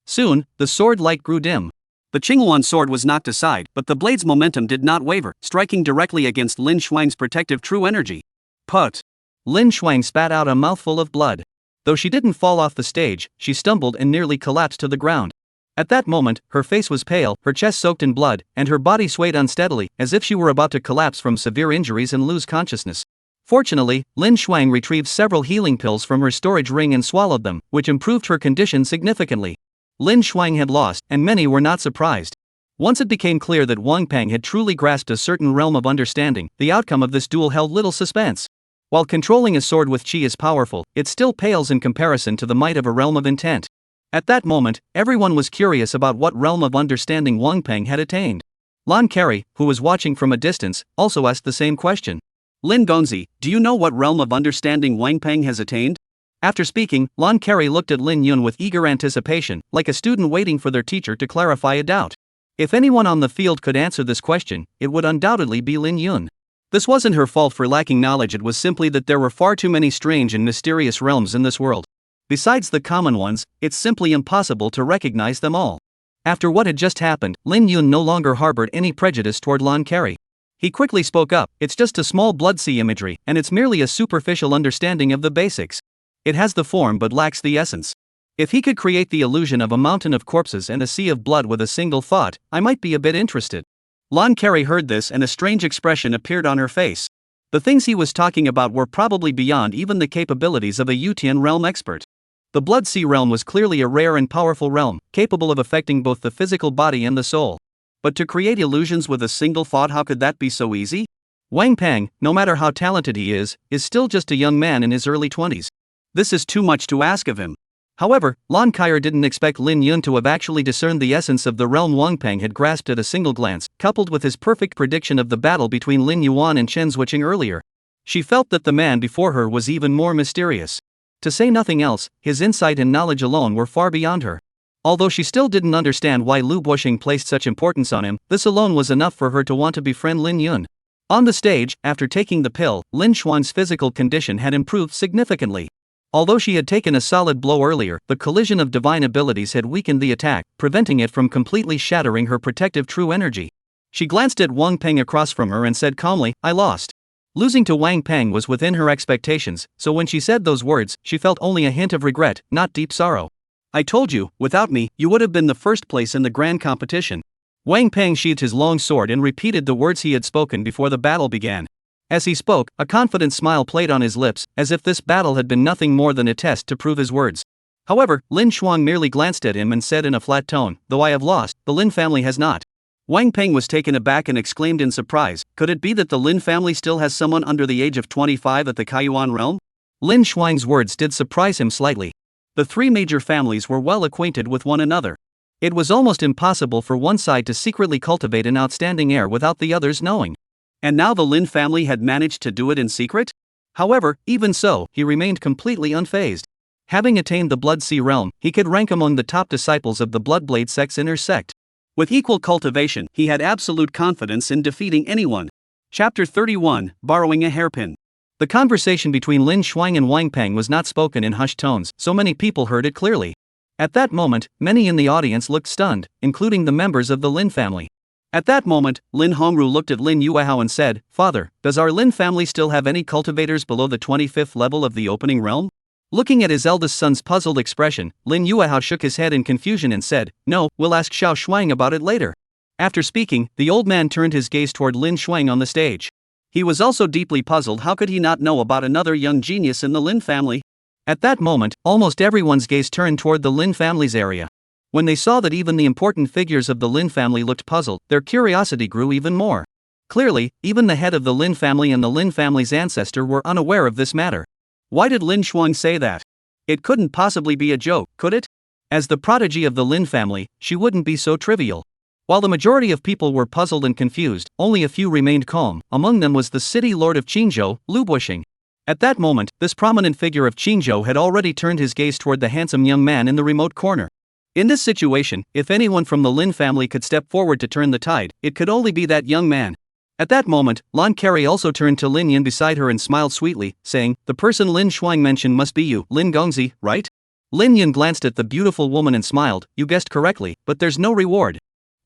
Soon, the sword light grew dim. The Qingyuan sword was knocked aside, but the blade's momentum did not waver, striking directly against Lin Shuang's protective true energy. Put! Lin Shuang spat out a mouthful of blood. Though she didn't fall off the stage, she stumbled and nearly collapsed to the ground. At that moment, her face was pale, her chest soaked in blood, and her body swayed unsteadily, as if she were about to collapse from severe injuries and lose consciousness. Fortunately, Lin Shuang retrieved several healing pills from her storage ring and swallowed them, which improved her condition significantly. Lin Shuang had lost, and many were not surprised. Once it became clear that Wang Peng had truly grasped a certain realm of understanding, the outcome of this duel held little suspense. While controlling a sword with qi is powerful, it still pales in comparison to the might of a realm of intent. At that moment, everyone was curious about what realm of understanding Wang Peng had attained. Lan Carey, who was watching from a distance, also asked the same question. Lin Gongzi, do you know what realm of understanding Wang Peng has attained? After speaking, Lan Carey looked at Lin Yun with eager anticipation, like a student waiting for their teacher to clarify a doubt. If anyone on the field could answer this question, it would undoubtedly be Lin Yun. This wasn't her fault for lacking knowledge, it was simply that there were far too many strange and mysterious realms in this world. Besides the common ones, it's simply impossible to recognize them all. After what had just happened, Lin Yun no longer harbored any prejudice toward Lan Carey. He quickly spoke up, it's just a small blood sea imagery, and it's merely a superficial understanding of the basics. It has the form but lacks the essence. If he could create the illusion of a mountain of corpses and a sea of blood with a single thought, I might be a bit interested. Lan Carey heard this and a strange expression appeared on her face. The things he was talking about were probably beyond even the capabilities of a Yutian realm expert. The Blood Sea realm was clearly a rare and powerful realm, capable of affecting both the physical body and the soul. But to create illusions with a single thought, how could that be so easy? Wang Peng, no matter how talented he is still just a young man in his early 20s. This is too much to ask of him. However, Lan Carey didn't expect Lin Yun to have actually discerned the essence of the realm Wang Peng had grasped at a single glance, coupled with his perfect prediction of the battle between Lin Yuan and Chen Zhuqiang earlier. She felt that the man before her was even more mysterious. To say nothing else, his insight and knowledge alone were far beyond her. Although she still didn't understand why Lu Buoxing placed such importance on him, this alone was enough for her to want to befriend Lin Yun. On the stage, after taking the pill, Lin Shuang's physical condition had improved significantly. Although she had taken a solid blow earlier, the collision of divine abilities had weakened the attack, preventing it from completely shattering her protective true energy. She glanced at Wang Peng across from her and said calmly, I lost. Losing to Wang Peng was within her expectations, so when she said those words, she felt only a hint of regret, not deep sorrow. I told you, without me, you would have been the first place in the grand competition. Wang Peng sheathed his long sword and repeated the words he had spoken before the battle began. As he spoke, a confident smile played on his lips, as if this battle had been nothing more than a test to prove his words. However, Lin Shuang merely glanced at him and said in a flat tone, though I have lost, the Lin family has not. Wang Peng was taken aback and exclaimed in surprise, could it be that the Lin family still has someone under the age of 25 at the Kaiyuan realm? Lin Shuang's words did surprise him slightly. The three major families were well acquainted with one another. It was almost impossible for one side to secretly cultivate an outstanding heir without the others knowing. And now the Lin family had managed to do it in secret? However, even so, he remained completely unfazed. Having attained the Blood Sea realm, he could rank among the top disciples of the Bloodblade sect's inner sect. With equal cultivation, he had absolute confidence in defeating anyone. Chapter 31, Borrowing a Hairpin. The conversation between Lin Shuang and Wang Peng was not spoken in hushed tones, so many people heard it clearly. At that moment, many in the audience looked stunned, including the members of the Lin family. At that moment, Lin Hongru looked at Lin Yuehao and said, Father, does our Lin family still have any cultivators below the 25th level of the opening realm? Looking at his eldest son's puzzled expression, Lin Yuehao shook his head in confusion and said, No, we'll ask Xiao Shuang about it later. After speaking, the old man turned his gaze toward Lin Shuang on the stage. He was also deeply puzzled. How could he not know about another young genius in the Lin family? At that moment, almost everyone's gaze turned toward the Lin family's area. When they saw that even the important figures of the Lin family looked puzzled, their curiosity grew even more. Clearly, even the head of the Lin family and the Lin family's ancestor were unaware of this matter. Why did Lin Shuang say that? It couldn't possibly be a joke, could it? As the prodigy of the Lin family, she wouldn't be so trivial. While the majority of people were puzzled and confused, only a few remained calm. Among them was the city lord of Qingzhou, Lu Buxing. At that moment, this prominent figure of Qingzhou had already turned his gaze toward the handsome young man in the remote corner. In this situation, if anyone from the Lin family could step forward to turn the tide, it could only be that young man. At that moment, Lan Carey also turned to Lin Yun beside her and smiled sweetly, saying, "The person Lin Shuang mentioned must be you, Lin Gongzi, right?" Lin Yun glanced at the beautiful woman and smiled, "You guessed correctly, but there's no reward."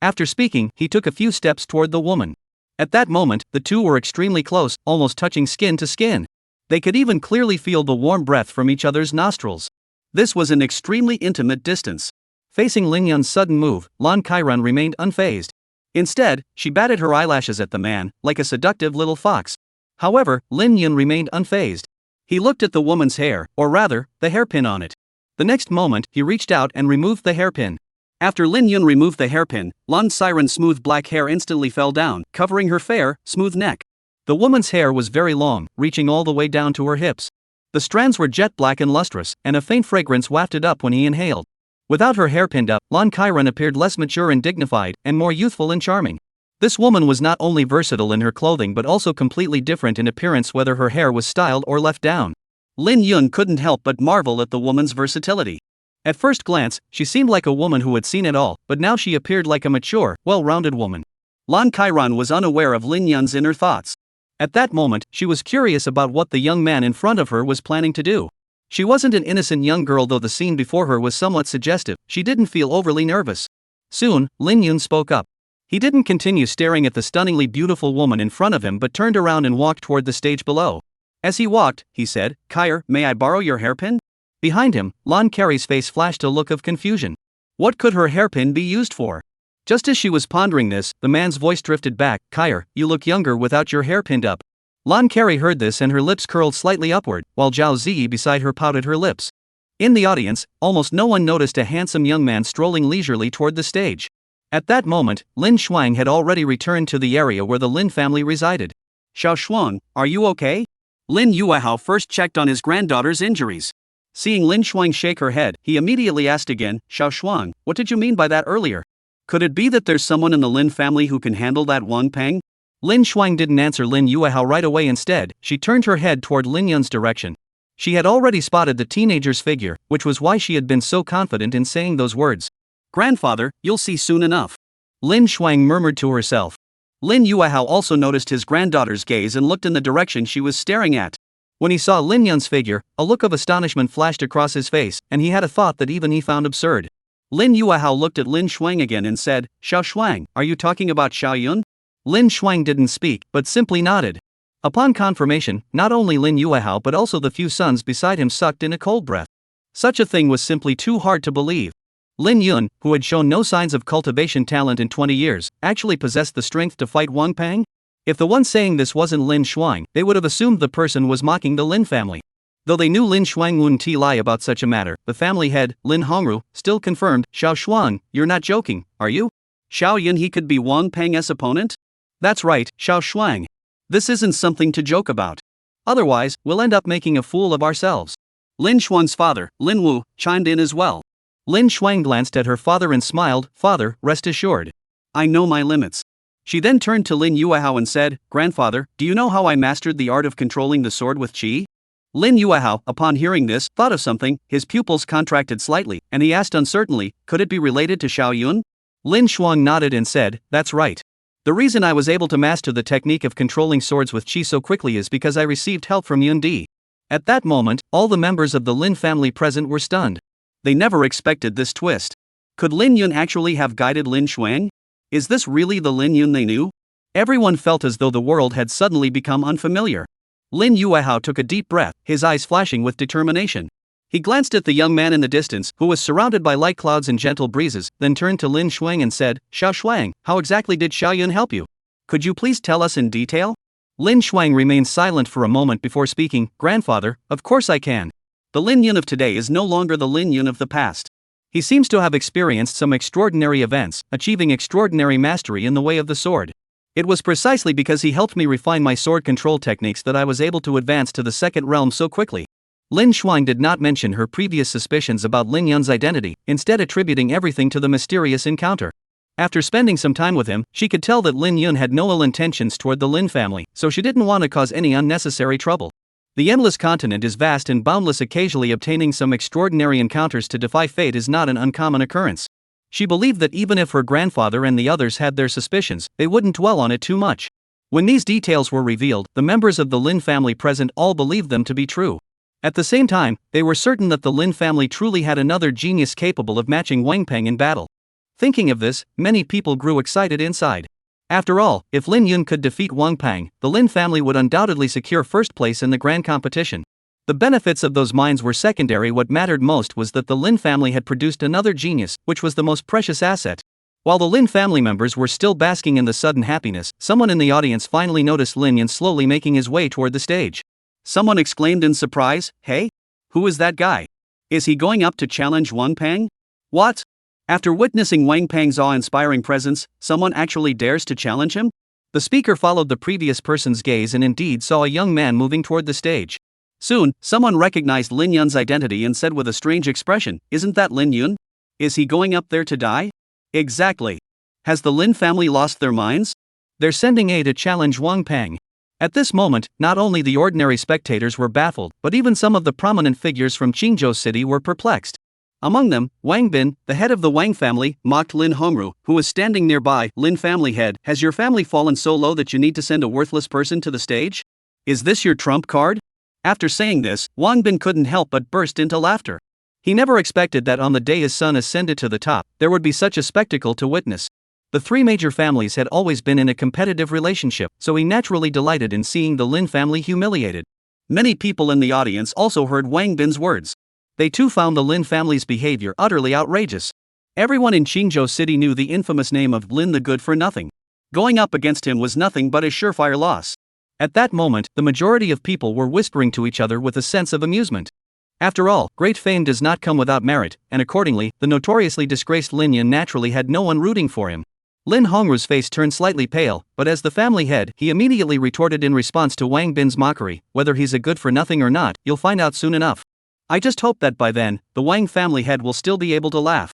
After speaking, he took a few steps toward the woman. At that moment, the two were extremely close, almost touching skin to skin. They could even clearly feel the warm breath from each other's nostrils. This was an extremely intimate distance. Facing Lin Yun's sudden move, Lan Kairan remained unfazed. Instead, she batted her eyelashes at the man, like a seductive little fox. However, Lin Yun remained unfazed. He looked at the woman's hair, or rather, the hairpin on it. The next moment, he reached out and removed the hairpin. After Lin Yun removed the hairpin, Lan Siren's smooth black hair instantly fell down, covering her fair, smooth neck. The woman's hair was very long, reaching all the way down to her hips. The strands were jet black and lustrous, and a faint fragrance wafted up when he inhaled. Without her hair pinned up, Lan Kairan appeared less mature and dignified, and more youthful and charming. This woman was not only versatile in her clothing but also completely different in appearance, whether her hair was styled or left down. Lin Yun couldn't help but marvel at the woman's versatility. At first glance, she seemed like a woman who had seen it all, but now she appeared like a mature, well-rounded woman. Lan Kairan was unaware of Lin Yun's inner thoughts. At that moment, she was curious about what the young man in front of her was planning to do. She wasn't an innocent young girl, though the scene before her was somewhat suggestive. She didn't feel overly nervous. Soon, Lin Yun spoke up. He didn't continue staring at the stunningly beautiful woman in front of him but turned around and walked toward the stage below. As he walked, he said, "Kair, may I borrow your hairpin?" Behind him, Lan Carey's face flashed a look of confusion. What could her hairpin be used for? Just as she was pondering this, the man's voice drifted back, "Kair, you look younger without your hair pinned up." Lan Carey heard this and her lips curled slightly upward, while Zhao Ziyi beside her pouted her lips. In the audience, almost no one noticed a handsome young man strolling leisurely toward the stage. At that moment, Lin Shuang had already returned to the area where the Lin family resided. "Xiao Shuang, are you okay?" Lin Yuehao first checked on his granddaughter's injuries. Seeing Lin Shuang shake her head, he immediately asked again, "Xiao Shuang, what did you mean by that earlier? Could it be that there's someone in the Lin family who can handle that Wang Peng?" Lin Shuang didn't answer Lin Yuehao right away. Instead, she turned her head toward Lin Yun's direction. She had already spotted the teenager's figure, which was why she had been so confident in saying those words. "Grandfather, you'll see soon enough," Lin Shuang murmured to herself. Lin Yuehao also noticed his granddaughter's gaze and looked in the direction she was staring at. When he saw Lin Yun's figure, a look of astonishment flashed across his face, and he had a thought that even he found absurd. Lin Yuehao looked at Lin Shuang again and said, "Xiao Shuang, are you talking about Xiao Yun?" Lin Shuang didn't speak, but simply nodded. Upon confirmation, not only Lin Yuehao but also the few sons beside him sucked in a cold breath. Such a thing was simply too hard to believe. Lin Yun, who had shown no signs of cultivation talent in 20 years, actually possessed the strength to fight Wang Peng? If the one saying this wasn't Lin Shuang, they would have assumed the person was mocking the Lin family. Though they knew Lin Shuang wouldn't lie about such a matter, the family head, Lin Hongru, still confirmed, "Xiao Shuang, you're not joking, are you? Xiao Yun, he could be Wang Peng's opponent?" "That's right, Xiao Shuang. This isn't something to joke about. Otherwise, we'll end up making a fool of ourselves." Lin Shuang's father, Lin Wu, chimed in as well. Lin Shuang glanced at her father and smiled, "Father, rest assured. I know my limits." She then turned to Lin Yuehao and said, "Grandfather, do you know how I mastered the art of controlling the sword with qi?" Lin Yuehao, upon hearing this, thought of something. His pupils contracted slightly, and he asked uncertainly, "Could it be related to Xiao Yun?" Lin Shuang nodded and said, "That's right. The reason I was able to master the technique of controlling swords with qi so quickly is because I received help from Yun Di." At that moment, all the members of the Lin family present were stunned. They never expected this twist. Could Lin Yun actually have guided Lin Shuang? Is this really the Lin Yun they knew? Everyone felt as though the world had suddenly become unfamiliar. Lin Yuehao took a deep breath, his eyes flashing with determination. He glanced at the young man in the distance, who was surrounded by light clouds and gentle breezes, then turned to Lin Shuang and said, "Xiao Shuang, how exactly did Xiao Yun help you? Could you please tell us in detail?" Lin Shuang remained silent for a moment before speaking, "Grandfather, of course I can. The Lin Yun of today is no longer the Lin Yun of the past. He seems to have experienced some extraordinary events, achieving extraordinary mastery in the way of the sword. It was precisely because he helped me refine my sword control techniques that I was able to advance to the second realm so quickly. Lin Shuang did not mention her previous suspicions about Lin Yun's identity, instead attributing everything to the mysterious encounter. After spending some time with him, she could tell that Lin Yun had no ill intentions toward the Lin family, so she didn't want to cause any unnecessary trouble. The endless continent is vast and boundless. Occasionally obtaining some extraordinary encounters to defy fate is not an uncommon occurrence. She believed that even if her grandfather and the others had their suspicions, they wouldn't dwell on it too much. When these details were revealed, the members of the Lin family present all believed them to be true. At the same time, they were certain that the Lin family truly had another genius capable of matching Wang Peng in battle. Thinking of this, many people grew excited inside. After all, if Lin Yun could defeat Wang Peng, the Lin family would undoubtedly secure first place in the grand competition. The benefits of those minds were secondary. What mattered most was that the Lin family had produced another genius, which was the most precious asset. While the Lin family members were still basking in the sudden happiness, someone in the audience finally noticed Lin Yun slowly making his way toward the stage. Someone exclaimed in surprise, "Hey? Who is that guy? Is he going up to challenge Wang Peng? What? After witnessing Wang Peng's awe-inspiring presence, someone actually dares to challenge him?" The speaker followed the previous person's gaze and indeed saw a young man moving toward the stage. Soon, someone recognized Lin Yun's identity and said with a strange expression, "Isn't that Lin Yun? Is he going up there to die?" Exactly. Has the Lin family lost their minds? They're sending A to challenge Wang Peng. At this moment, not only the ordinary spectators were baffled, but even some of the prominent figures from Qingzhou City were perplexed. Among them, Wang Bin, the head of the Wang family, mocked Lin Hongru, who was standing nearby. "Lin family head, has your family fallen so low that you need to send a worthless person to the stage? Is this your trump card?" After saying this, Wang Bin couldn't help but burst into laughter. He never expected that on the day his son ascended to the top, there would be such a spectacle to witness. The three major families had always been in a competitive relationship, so he naturally delighted in seeing the Lin family humiliated. Many people in the audience also heard Wang Bin's words. They too found the Lin family's behavior utterly outrageous. Everyone in Qingzhou City knew the infamous name of Lin the Good for nothing. Going up against him was nothing but a surefire loss. At that moment, the majority of people were whispering to each other with a sense of amusement. After all, great fame does not come without merit, and accordingly, the notoriously disgraced Lin Yun naturally had no one rooting for him. Lin Hongru's face turned slightly pale, but as the family head, he immediately retorted in response to Wang Bin's mockery, "Whether he's a good for nothing or not, you'll find out soon enough. I just hope that by then, the Wang family head will still be able to laugh."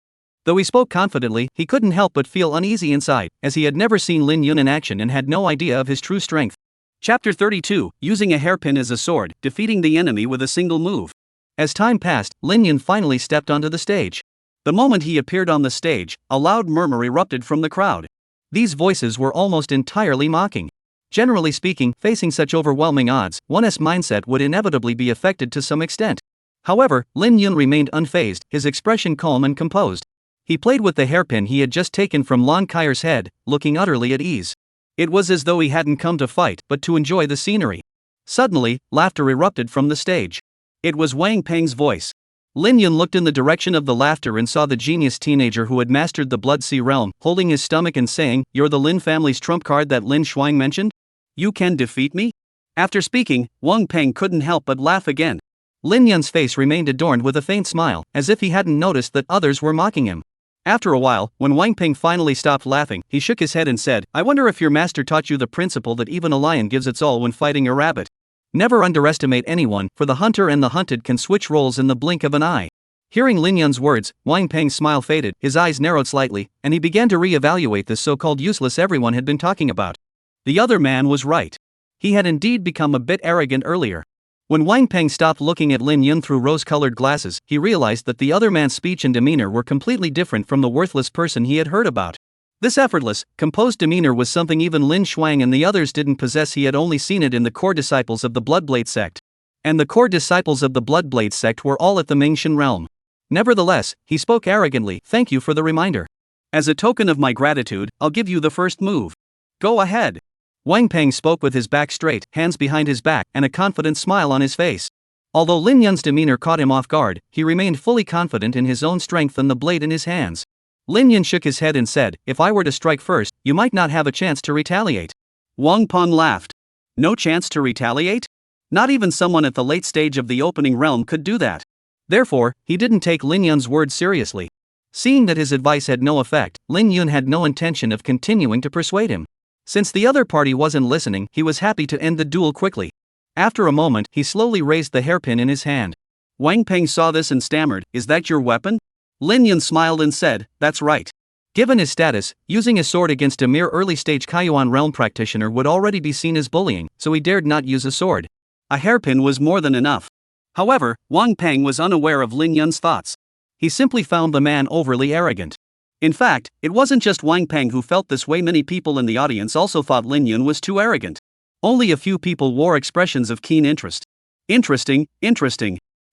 Though he spoke confidently, he couldn't help but feel uneasy inside, as he had never seen Lin Yun in action and had no idea of his true strength. Chapter 32, Using a hairpin as a sword, defeating the enemy with a single move. As time passed, Lin Yun finally stepped onto the stage. The moment he appeared on the stage, a loud murmur erupted from the crowd. These voices were almost entirely mocking. Generally speaking, facing such overwhelming odds, one's mindset would inevitably be affected to some extent. However, Lin Yun remained unfazed, his expression calm and composed. He played with the hairpin he had just taken from Lan Kaier's head, looking utterly at ease. It was as though he hadn't come to fight, but to enjoy the scenery. Suddenly, laughter erupted from the stage. It was Wang Peng's voice. Lin Yun looked in the direction of the laughter and saw the genius teenager who had mastered the Blood Sea realm, holding his stomach and saying, "You're the Lin family's trump card that Lin Shuang mentioned? You can defeat me?" After speaking, Wang Peng couldn't help but laugh again. Lin Yun's face remained adorned with a faint smile, as if he hadn't noticed that others were mocking him. After a while, when Wang Peng finally stopped laughing, he shook his head and said, "I wonder if your master taught you the principle that even a lion gives its all when fighting a rabbit. Never underestimate anyone, for the hunter and the hunted can switch roles in the blink of an eye." Hearing Lin Yun's words, Wang Peng's smile faded, his eyes narrowed slightly, and he began to re-evaluate this so-called useless everyone had been talking about. The other man was right. He had indeed become a bit arrogant earlier. When Wang Peng stopped looking at Lin Yun through rose-colored glasses, he realized that the other man's speech and demeanor were completely different from the worthless person he had heard about. This effortless, composed demeanor was something even Lin Shuang and the others didn't possess. He had only seen it in the core disciples of the Bloodblade sect. And the core disciples of the Bloodblade sect were all at the Mingxian realm. Nevertheless, he spoke arrogantly, "Thank you for the reminder. As a token of my gratitude, I'll give you the first move. Go ahead." Wang Peng spoke with his back straight, hands behind his back, and a confident smile on his face. Although Lin Yun's demeanor caught him off guard, he remained fully confident in his own strength and the blade in his hands. Lin Yun shook his head and said, "If I were to strike first, you might not have a chance to retaliate." Wang Peng laughed. No chance to retaliate? Not even someone at the late stage of the opening realm could do that. Therefore, he didn't take Lin Yun's words seriously. Seeing that his advice had no effect, Lin Yun had no intention of continuing to persuade him. Since the other party wasn't listening, he was happy to end the duel quickly. After a moment, he slowly raised the hairpin in his hand. Wang Peng saw this and stammered, "Is that your weapon?" Lin Yun smiled and said, "That's right." Given his status, using a sword against a mere early-stage Kaiyuan realm practitioner would already be seen as bullying, so he dared not use a sword. A hairpin was more than enough. However, Wang Peng was unaware of Lin Yun's thoughts. He simply found the man overly arrogant. In fact, it wasn't just Wang Peng who felt this way. Many people in the audience also thought Lin Yun was too arrogant. Only a few people wore expressions of keen interest. Interesting.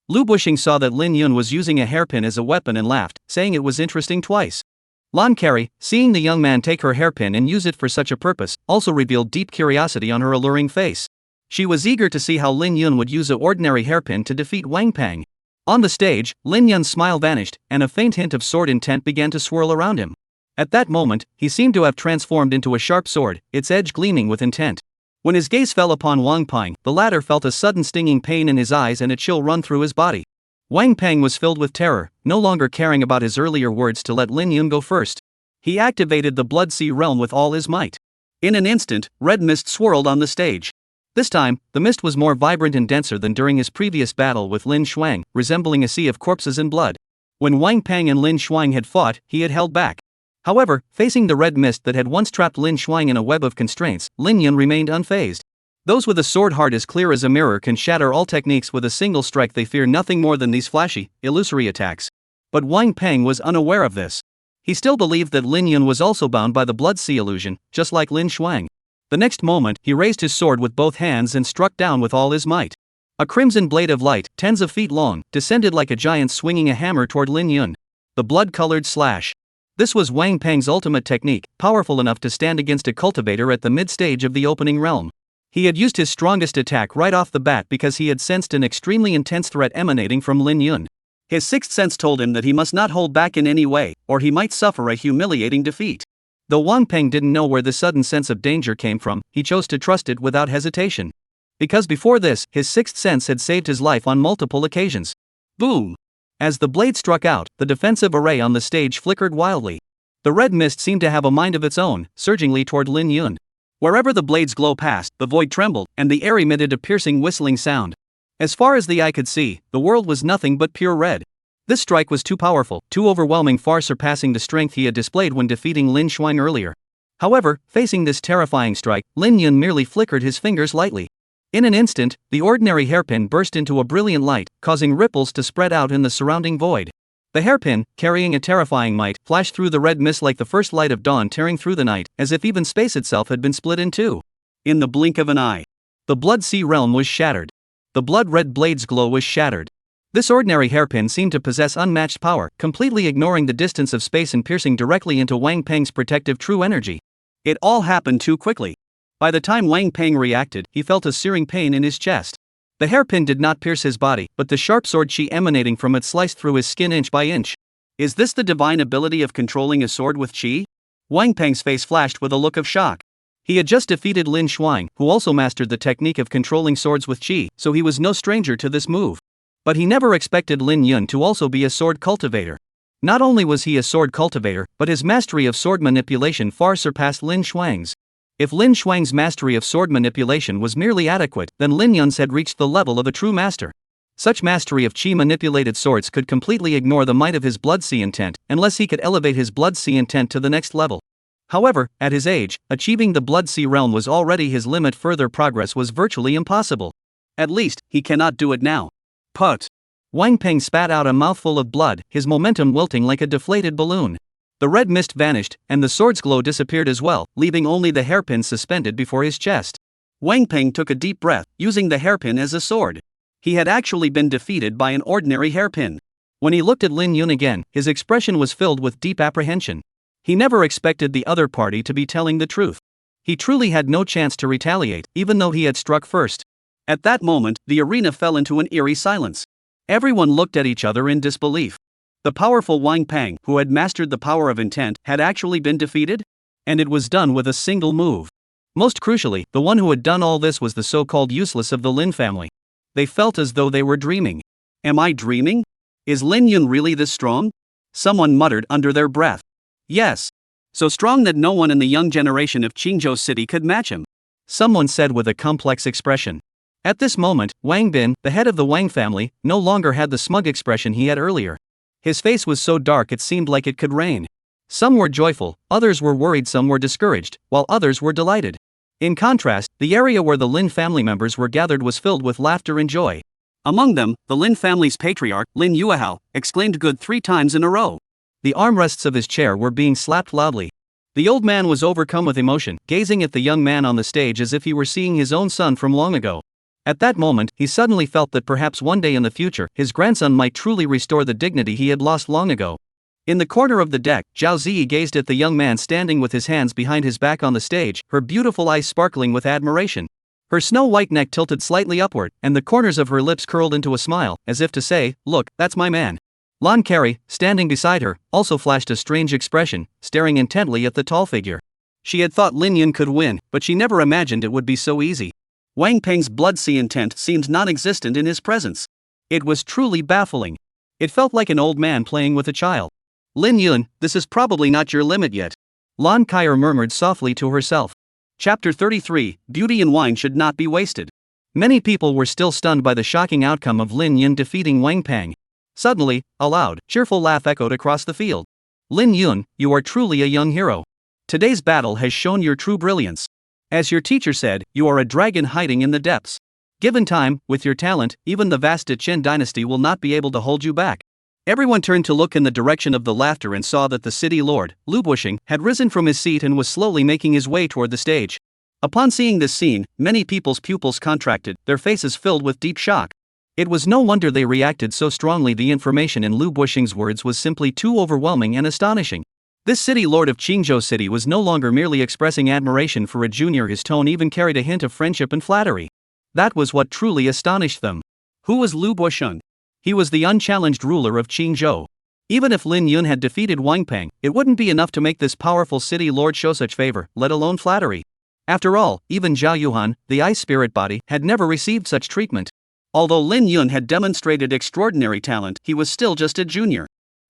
Lu Bushing saw that Lin Yun was using a hairpin as a weapon and laughed, saying it was interesting twice. Lan Carey, seeing the young man take her hairpin and use it for such a purpose, also revealed deep curiosity on her alluring face. She was eager to see how Lin Yun would use an ordinary hairpin to defeat Wang Peng. On the stage, Lin Yun's smile vanished, and a faint hint of sword intent began to swirl around him. At that moment, he seemed to have transformed into a sharp sword, its edge gleaming with intent. When his gaze fell upon Wang Peng, the latter felt a sudden stinging pain in his eyes and a chill run through his body. Wang Peng was filled with terror, no longer caring about his earlier words to let Lin Yun go first. He activated the Blood Sea realm with all his might. In an instant, red mist swirled on the stage. This time, the mist was more vibrant and denser than during his previous battle with Lin Shuang, resembling a sea of corpses and blood. When Wang Peng and Lin Shuang had fought, he had held back. However, facing the red mist that had once trapped Lin Shuang in a web of constraints, Lin Yun remained unfazed. Those with a sword heart as clear as a mirror can shatter all techniques with a single strike. They fear nothing more than these flashy, illusory attacks. But Wang Peng was unaware of this. He still believed that Lin Yun was also bound by the Blood Sea illusion, just like Lin Shuang. The next moment, he raised his sword with both hands and struck down with all his might. A crimson blade of light, tens of feet long, descended like a giant swinging a hammer toward Lin Yun. The blood-colored slash. This was Wang Peng's ultimate technique, powerful enough to stand against a cultivator at the mid-stage of the opening realm. He had used his strongest attack right off the bat because he had sensed an extremely intense threat emanating from Lin Yun. His sixth sense told him that he must not hold back in any way, or he might suffer a humiliating defeat. Though Wang Peng didn't know where the sudden sense of danger came from, he chose to trust it without hesitation. Because before this, his sixth sense had saved his life on multiple occasions. Boom! As the blade struck out, the defensive array on the stage flickered wildly. The red mist seemed to have a mind of its own, surgingly toward Lin Yun. Wherever the blade's glow passed, the void trembled, and the air emitted a piercing whistling sound. As far as the eye could see, the world was nothing but pure red. This strike was too powerful, too overwhelming, far surpassing the strength he had displayed when defeating Lin Shuang earlier. However, facing this terrifying strike, Lin Yun merely flickered his fingers lightly. In an instant, the ordinary hairpin burst into a brilliant light, causing ripples to spread out in the surrounding void. The hairpin, carrying a terrifying might, flashed through the red mist like the first light of dawn tearing through the night, as if even space itself had been split in two. In the blink of an eye, the Blood Sea realm was shattered. The blood-red blade's glow was shattered. This ordinary hairpin seemed to possess unmatched power, completely ignoring the distance of space and piercing directly into Wang Peng's protective true energy. It all happened too quickly. By the time Wang Peng reacted, he felt a searing pain in his chest. The hairpin did not pierce his body, but the sharp sword chi emanating from it sliced through his skin inch by inch. Is this the divine ability of controlling a sword with chi? Wang Peng's face flashed with a look of shock. He had just defeated Lin Shuang, who also mastered the technique of controlling swords with chi, so he was no stranger to this move. But he never expected Lin Yun to also be a sword cultivator. Not only was he a sword cultivator, but his mastery of sword manipulation far surpassed Lin Shuang's. If Lin Shuang's mastery of sword manipulation was merely adequate, then Lin Yun's had reached the level of a true master. Such mastery of chi-manipulated swords could completely ignore the might of his Blood Sea intent, unless he could elevate his Blood Sea intent to the next level. However, at his age, achieving the Blood Sea realm was already his limit. Further progress was virtually impossible. At least, he cannot do it now. Put! Wang Peng spat out a mouthful of blood, his momentum wilting like a deflated balloon. The red mist vanished, and the sword's glow disappeared as well, leaving only the hairpin suspended before his chest. Wang Peng took a deep breath, using the hairpin as a sword. He had actually been defeated by an ordinary hairpin. When he looked at Lin Yun again, his expression was filled with deep apprehension. He never expected the other party to be telling the truth. He truly had no chance to retaliate, even though he had struck first. At that moment, the arena fell into an eerie silence. Everyone looked at each other in disbelief. The powerful Wang Peng, who had mastered the power of intent, had actually been defeated? And it was done with a single move. Most crucially, the one who had done all this was the so-called useless of the Lin family. They felt as though they were dreaming. Am I dreaming? Is Lin Yun really this strong? Someone muttered under their breath. Yes.
so strong that no one in the young generation of Qingzhou City could match him,"
someone said with a complex expression. At this moment, Wang Bin, the head of the Wang family, no longer had the smug expression he had earlier. His face was so dark it seemed like it could rain. Some were joyful, others were worried, some were discouraged, while others were delighted. In contrast, the area where the Lin family members were gathered was filled with laughter and joy.
Among them, the Lin family's patriarch, Lin Yuehao, exclaimed good 3 times in a row.
The armrests of his chair were being slapped loudly. The old man was overcome with emotion, gazing at the young man on the stage as if he were seeing his own son from long ago. At that moment, he suddenly felt that perhaps one day in the future, his grandson might truly restore the dignity he had lost long ago. In the corner of the deck, Zhao Ziyi gazed at the young man standing with his hands behind his back on the stage, her beautiful eyes sparkling with admiration. Her snow-white neck tilted slightly upward, and the corners of her lips curled into a smile, as if to say, "Look, that's my man." Lan Carey, standing beside her, also flashed a strange expression, staring intently at the tall figure. She had thought Lin Yun could win, but she never imagined it would be so easy. Wang Peng's blood-sea intent seemed non-existent in his presence. It was truly baffling. It felt like an old man playing with a child. "Lin Yun, this is probably not your limit yet," Lan Kaier murmured softly to herself. Chapter 33, Beauty and Wine Should Not Be Wasted. Many people were still stunned by the shocking outcome of Lin Yun defeating Wang Peng. Suddenly, a loud, cheerful laugh echoed across the field. "Lin Yun, you are truly a young hero. Today's battle has shown your true brilliance. As your teacher said, you are a dragon hiding in the depths. Given time, with your talent, even the vast Chen dynasty will not be able to hold you back." Everyone turned to look in the direction of the laughter and saw that the city lord, Lu Bushing, had risen from his seat and was slowly making his way toward the stage. Upon seeing this scene, many people's pupils contracted, their faces filled with deep shock. It was no wonder they reacted so strongly. The information in Lu Bushing's words was simply too overwhelming and astonishing. This city lord of Qingzhou City was no longer merely expressing admiration for a junior, his tone even carried a hint of friendship and flattery. That was what truly astonished them. Who was Lu Bushing? He was the unchallenged ruler of Qingzhou. Even if Lin Yun had defeated Wang Peng, it wouldn't be enough to make this powerful city lord show such favor, let alone flattery. After all, even Zhao Yuhan, the ice spirit body, had never received such treatment. Although Lin Yun had demonstrated extraordinary talent, he was still just a junior.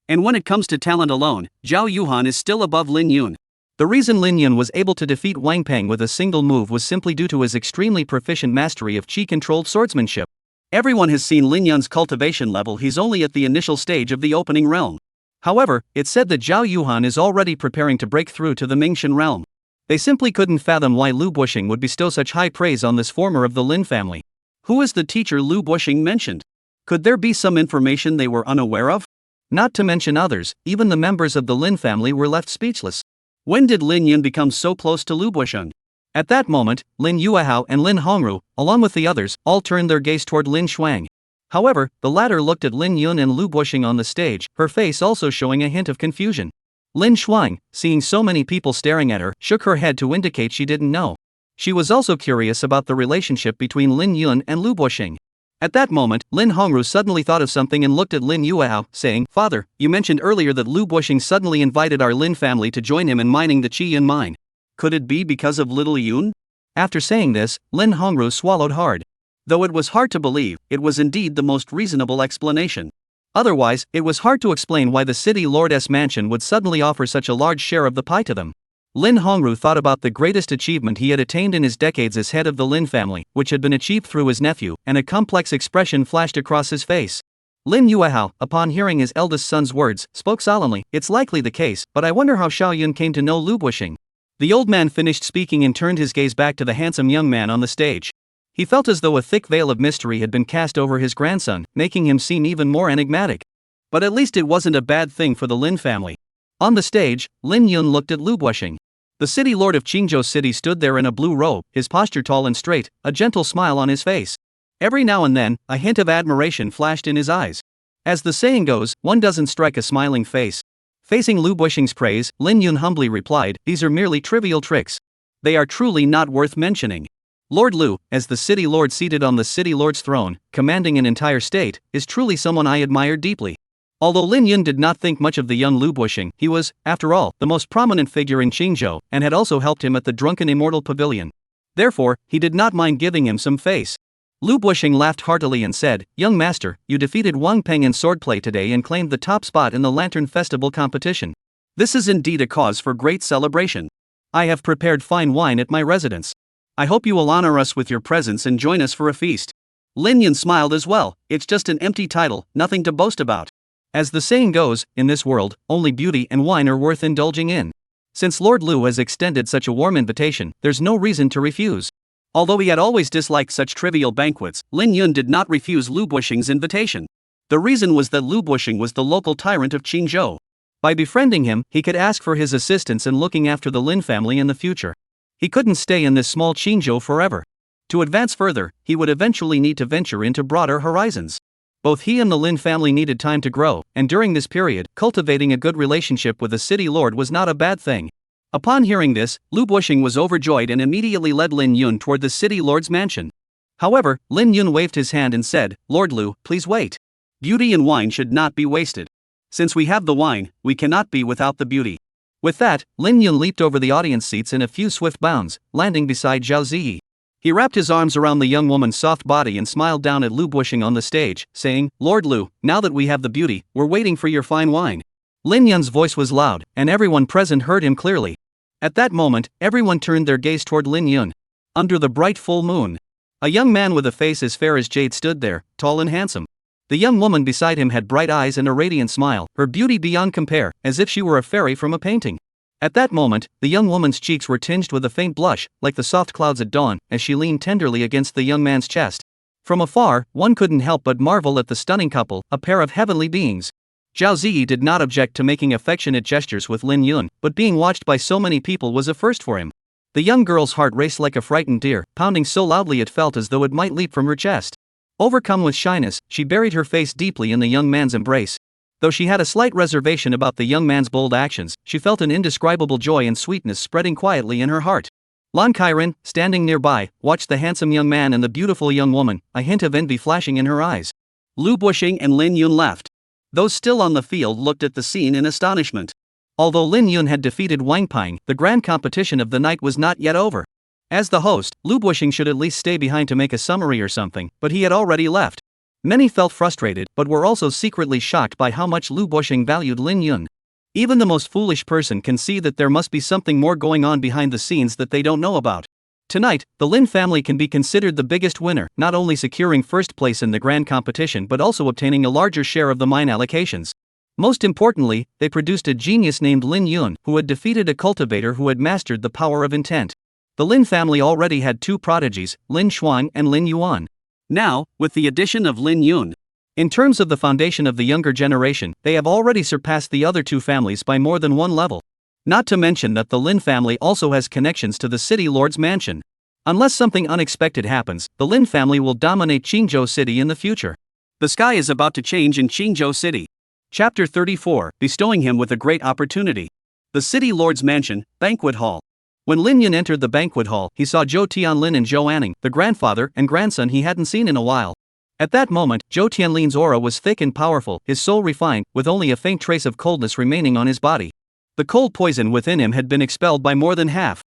And when it comes to talent alone, Zhao Yuhan is still above Lin Yun. The reason Lin Yun was able to defeat Wang Peng with a single move was simply due to his extremely proficient mastery of qi-controlled swordsmanship. Everyone has seen Lin Yun's cultivation level. He's only at the initial stage of the opening realm. However, it's said that Zhao Yuhan is already preparing to break through to the Mingxian realm. They simply couldn't fathom why Lu Bushing would bestow such high praise on this former of the Lin family. Who is the teacher Lu Bushing mentioned? Could there be some information they were unaware of? Not to mention others, even the members of the Lin family were left speechless. When did Lin Yun become so close to Lu Bushing? At that moment, Lin Yuehao and Lin Hongru, along with the others, all turned their gaze toward Lin Shuang. However, the latter looked at Lin Yun and Lu Bushing on the stage, her face also showing a hint of confusion. Lin Shuang, seeing so many people staring at her, shook her head to indicate she didn't know. She was also curious about the relationship between Lin Yun and Lu Bushing. At that moment, Lin Hongru suddenly thought of something and looked at Lin Yuehao, saying, "Father, you mentioned earlier that Lu Bushing suddenly invited our Lin family to join him in mining the Qi Yun mine. Could it be because of little Yun?" After saying this, Lin Hongru swallowed hard. Though it was hard to believe, it was indeed the most reasonable explanation. Otherwise, it was hard to explain why the city lord's mansion would suddenly offer such a large share of the pie to them. Lin Hongru thought about the greatest achievement he had attained in his decades as head of the Lin family, which had been achieved through his nephew, and a complex expression flashed across his face. Lin Yuehao, upon hearing his eldest son's words, spoke solemnly, "It's likely the case, but I wonder how Xiao Yun came to know Lu Bushing." The old man finished speaking and turned his gaze back to the handsome young man on the stage. He felt as though a thick veil of mystery had been cast over his grandson, making him seem even more enigmatic. But at least it wasn't a bad thing for the Lin family. On the stage, Lin Yun looked at Lu Bushing. The city lord of Qingzhou City stood there in a blue robe, his posture tall and straight, a gentle smile on his face. Every now and then, a hint of admiration flashed in his eyes. As the saying goes, one doesn't strike a smiling face. Facing Lu Bushing's praise, Lin Yun humbly replied, "These are merely trivial tricks. They are truly not worth mentioning. Lord Lu, as the city lord seated on the city lord's throne, commanding an entire state, is truly someone I admire deeply." Although Lin Yun did not think much of the young Lu Bushing, he was, after all, the most prominent figure in Qingzhou, and had also helped him at the Drunken Immortal Pavilion. Therefore, he did not mind giving him some face. Lu Bushing laughed heartily and said, "Young master, you defeated Wang Peng in swordplay today and claimed the top spot in the Lantern Festival competition.
This is indeed a cause for great celebration. I have prepared fine wine at my residence. I hope you will honor us with your presence and join us for a feast. Lin Yun smiled as well. It's just an empty title, nothing to boast about.
As the saying goes, in this world, only beauty and wine are worth indulging in. Since Lord Lu has extended such a warm invitation, there's no reason to refuse.
Although he had always disliked such trivial banquets, Lin Yun did not refuse Lu Buxing's invitation. The reason was that Lu Buxing was the local tyrant of Qingzhou.
By befriending him, he could ask for his assistance in looking after the Lin family in the future. He couldn't stay in this small Qingzhou forever. To advance further, he would eventually need to venture into broader horizons. Both he and the Lin family needed time to grow, and during this period, cultivating a good relationship with the city lord was not a bad thing. Upon hearing this, Lu Buxing was overjoyed and immediately led Lin Yun toward the city lord's mansion. However, Lin Yun waved his hand and said, "Lord Lu, please wait. Beauty and wine should not be wasted. Since we have the wine, we cannot be without the beauty." With that, Lin Yun leaped over the audience seats in a few swift bounds, landing beside Zhao Ziyi. He wrapped his arms around the young woman's soft body and smiled down at Lu Buxing on the stage, saying, "Lord Lu, now that we have the beauty, we're waiting for your fine wine." Lin Yun's voice was loud, and everyone present heard him clearly. At that moment, everyone turned their gaze toward Lin Yun. Under the bright full moon, a young man with a face as fair as jade stood there, tall and handsome. The young woman beside him had bright eyes and a radiant smile, her beauty beyond compare, as if she were a fairy from a painting. At that moment, the young woman's cheeks were tinged with a faint blush, like the soft clouds at dawn, as she leaned tenderly against the young man's chest. From afar, one couldn't help but marvel at the stunning couple, a pair of heavenly beings. Zhao Ziyi did not object to making affectionate gestures with Lin Yun, but being watched by so many people was a first for him. The young girl's heart raced like a frightened deer, pounding so loudly it felt as though it might leap from her chest. Overcome with shyness, she buried her face deeply in the young man's embrace. Though she had a slight reservation about the young man's bold actions, she felt an indescribable joy and sweetness spreading quietly in her heart. Lan Kairan, standing nearby, watched the handsome young man and the beautiful young woman, a hint of envy flashing in her eyes.
Lu Buxing and Lin Yun left. Those still on the field looked at the scene in astonishment.
Although Lin Yun had defeated Wang Ping, the grand competition of the night was not yet over. As the host, Lu Buxing should at least stay behind to make a summary or something, but he had already left. Many felt frustrated, but were also secretly shocked by how much Lu Buxing valued Lin Yun. Even the most foolish person can see that there must be something more going on behind the scenes that they don't know about. Tonight, the Lin family can be considered the biggest winner, not only securing first place in the grand competition but also obtaining a larger share of the mine allocations. Most importantly, they produced a genius named Lin Yun, who had defeated a cultivator who had mastered the power of intent. The Lin family already had two prodigies, Lin Xuan and Lin Yuan.
Now, with the addition of Lin Yun,
in terms of the foundation of the younger generation, they have already surpassed the other two families by more than one level. Not to mention that the Lin family also has connections to the city lord's mansion. Unless something unexpected happens, the Lin family will dominate Qingzhou City in the future.
The sky is about to change in Qingzhou City.
Chapter 34,
bestowing him with a great opportunity. The city lord's mansion, banquet hall.
When Lin Yun entered the banquet hall, he saw Zhou Tianlin and Zhou Anning, the grandfather and grandson he hadn't seen in a while. At that moment, Zhou Tianlin's aura was thick and powerful, his soul refined, with only a faint trace of coldness remaining on his body. The cold poison within him had been expelled by more than half.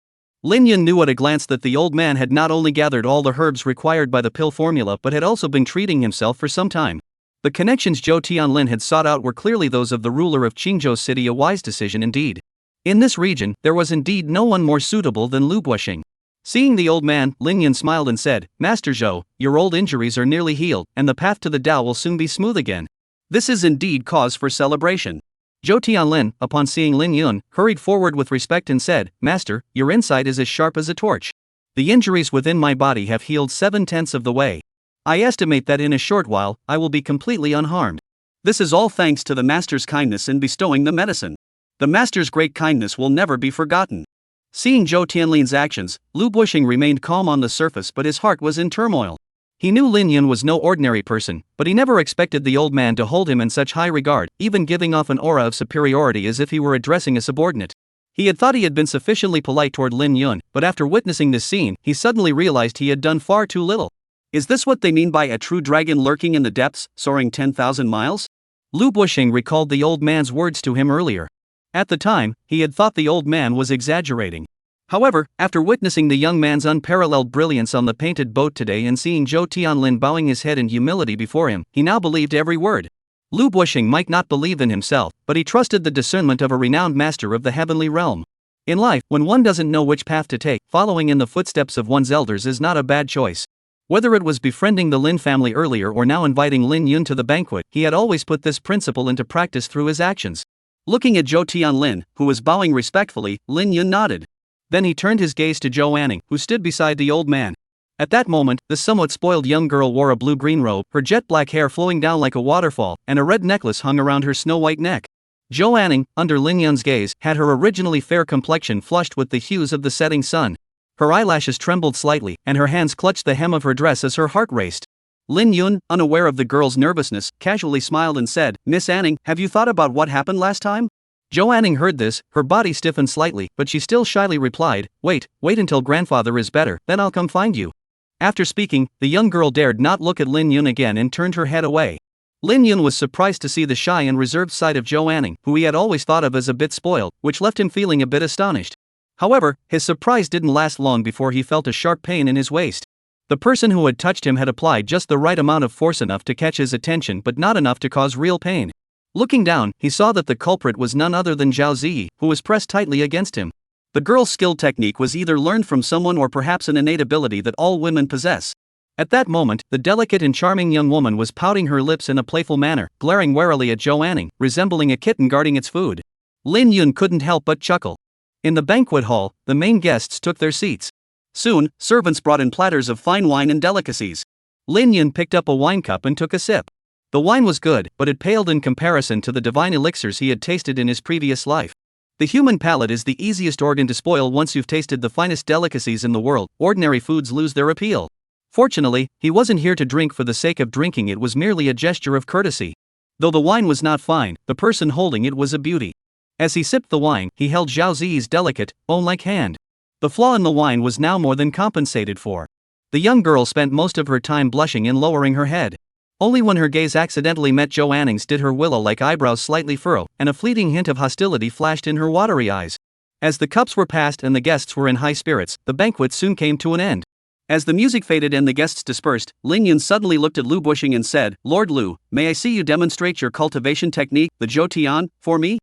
Lin Yun knew at a glance that the old man had not only gathered all the herbs required by the pill formula but had also been treating himself for some time. The connections Zhou Tianlin had sought out were clearly those of the ruler of Qingzhou City, a wise decision indeed. In this region, there was indeed no one more suitable than Lu Buxing. Seeing the old man, Lin Yun smiled and said, "Master Zhou, your old injuries are nearly healed, and the path to the Tao will soon be smooth again.
This is indeed cause for celebration."
Zhou Tianlin, upon seeing Lin Yun, hurried forward with respect and said, "Master, your insight is as sharp as a torch. The injuries within my body have healed 7/10 of the way. I estimate that in a short while, I will be completely unharmed.
This is all thanks to the master's kindness in bestowing the medicine. The master's great kindness will never be forgotten."
Seeing Zhou Tianlin's actions, Lu Buxing remained calm on the surface but his heart was in turmoil. He knew Lin Yun was no ordinary person, but he never expected the old man to hold him in such high regard, even giving off an aura of superiority as if he were addressing a subordinate. He had thought he had been sufficiently polite toward Lin Yun, but after witnessing this scene, he suddenly realized he had done far too little.
Is this what they mean by a true dragon lurking in the depths, soaring 10,000 miles?
Lu Buxing recalled the old man's words to him earlier. At the time, he had thought the old man was exaggerating. However, after witnessing the young man's unparalleled brilliance on the painted boat today and seeing Zhou Tianlin bowing his head in humility before him, he now believed every word. Lu Buxing might not believe in himself, but he trusted the discernment of a renowned master of the heavenly realm. In life, when one doesn't know which path to take, following in the footsteps of one's elders is not a bad choice. Whether it was befriending the Lin family earlier or now inviting Lin Yun to the banquet, he had always put this principle into practice through his actions.
Looking at Zhou Tianlin, who was bowing respectfully, Lin Yun nodded.
Then he turned his gaze to Zhou Anning, who stood beside the old man. At that moment, the somewhat spoiled young girl wore a blue-green robe, her jet-black hair flowing down like a waterfall, and a red necklace hung around her snow-white neck. Zhou Anning, under Lin Yun's gaze, had her originally fair complexion flushed with the hues of the setting sun. Her eyelashes trembled slightly, and her hands clutched the hem of her dress as her heart raced.
Lin Yun, unaware of the girl's nervousness, casually smiled and said, "Miss Anning, have you thought about what happened last time?"
Zhou Anning heard this, her body stiffened slightly, but she still shyly replied, wait until grandfather is better, then I'll come find you." After speaking, the young girl dared not look at Lin Yun again and turned her head away. Lin Yun was surprised to see the shy and reserved side of Zhou Anning, who he had always thought of as a bit spoiled, which left him feeling a bit astonished. However, his surprise didn't last long before he felt a sharp pain in his waist. The person who had touched him had applied just the right amount of force, enough to catch his attention but not enough to cause real pain. Looking down, he saw that the culprit was none other than Zhao Ziyi, who was pressed tightly against him. The girl's skilled technique was either learned from someone or perhaps an innate ability that all women possess. At that moment, the delicate and charming young woman was pouting her lips in a playful manner, glaring warily at Zhou Anning, resembling a kitten guarding its food. Lin Yun couldn't help but chuckle. In the banquet hall, the main guests took their seats.
Soon, servants brought in platters of fine wine and delicacies.
Lin Yun picked up a wine cup and took a sip. The wine was good, but it paled in comparison to the divine elixirs he had tasted in his previous life. The human palate is the easiest organ to spoil. Once you've tasted the finest delicacies in the world, ordinary foods lose their appeal. Fortunately, he wasn't here to drink for the sake of drinking, it was merely a gesture of courtesy. Though the wine was not fine, the person holding it was a beauty. As he sipped the wine, he held Zhao Ziyi's delicate, bone-like hand. The flaw in the wine was now more than compensated for. The young girl spent most of her time blushing and lowering her head. Only when her gaze accidentally met Zhou Anning's did her willow-like eyebrows slightly furrow, and a fleeting hint of hostility flashed in her watery eyes. As the cups were passed and the guests were in high spirits, the banquet soon came to an end.
As the music faded and the guests dispersed, Lin Yun suddenly looked at Lu Buxing and said, "Lord Lu, may I see you demonstrate your cultivation technique, the Zhou Tian, for me?"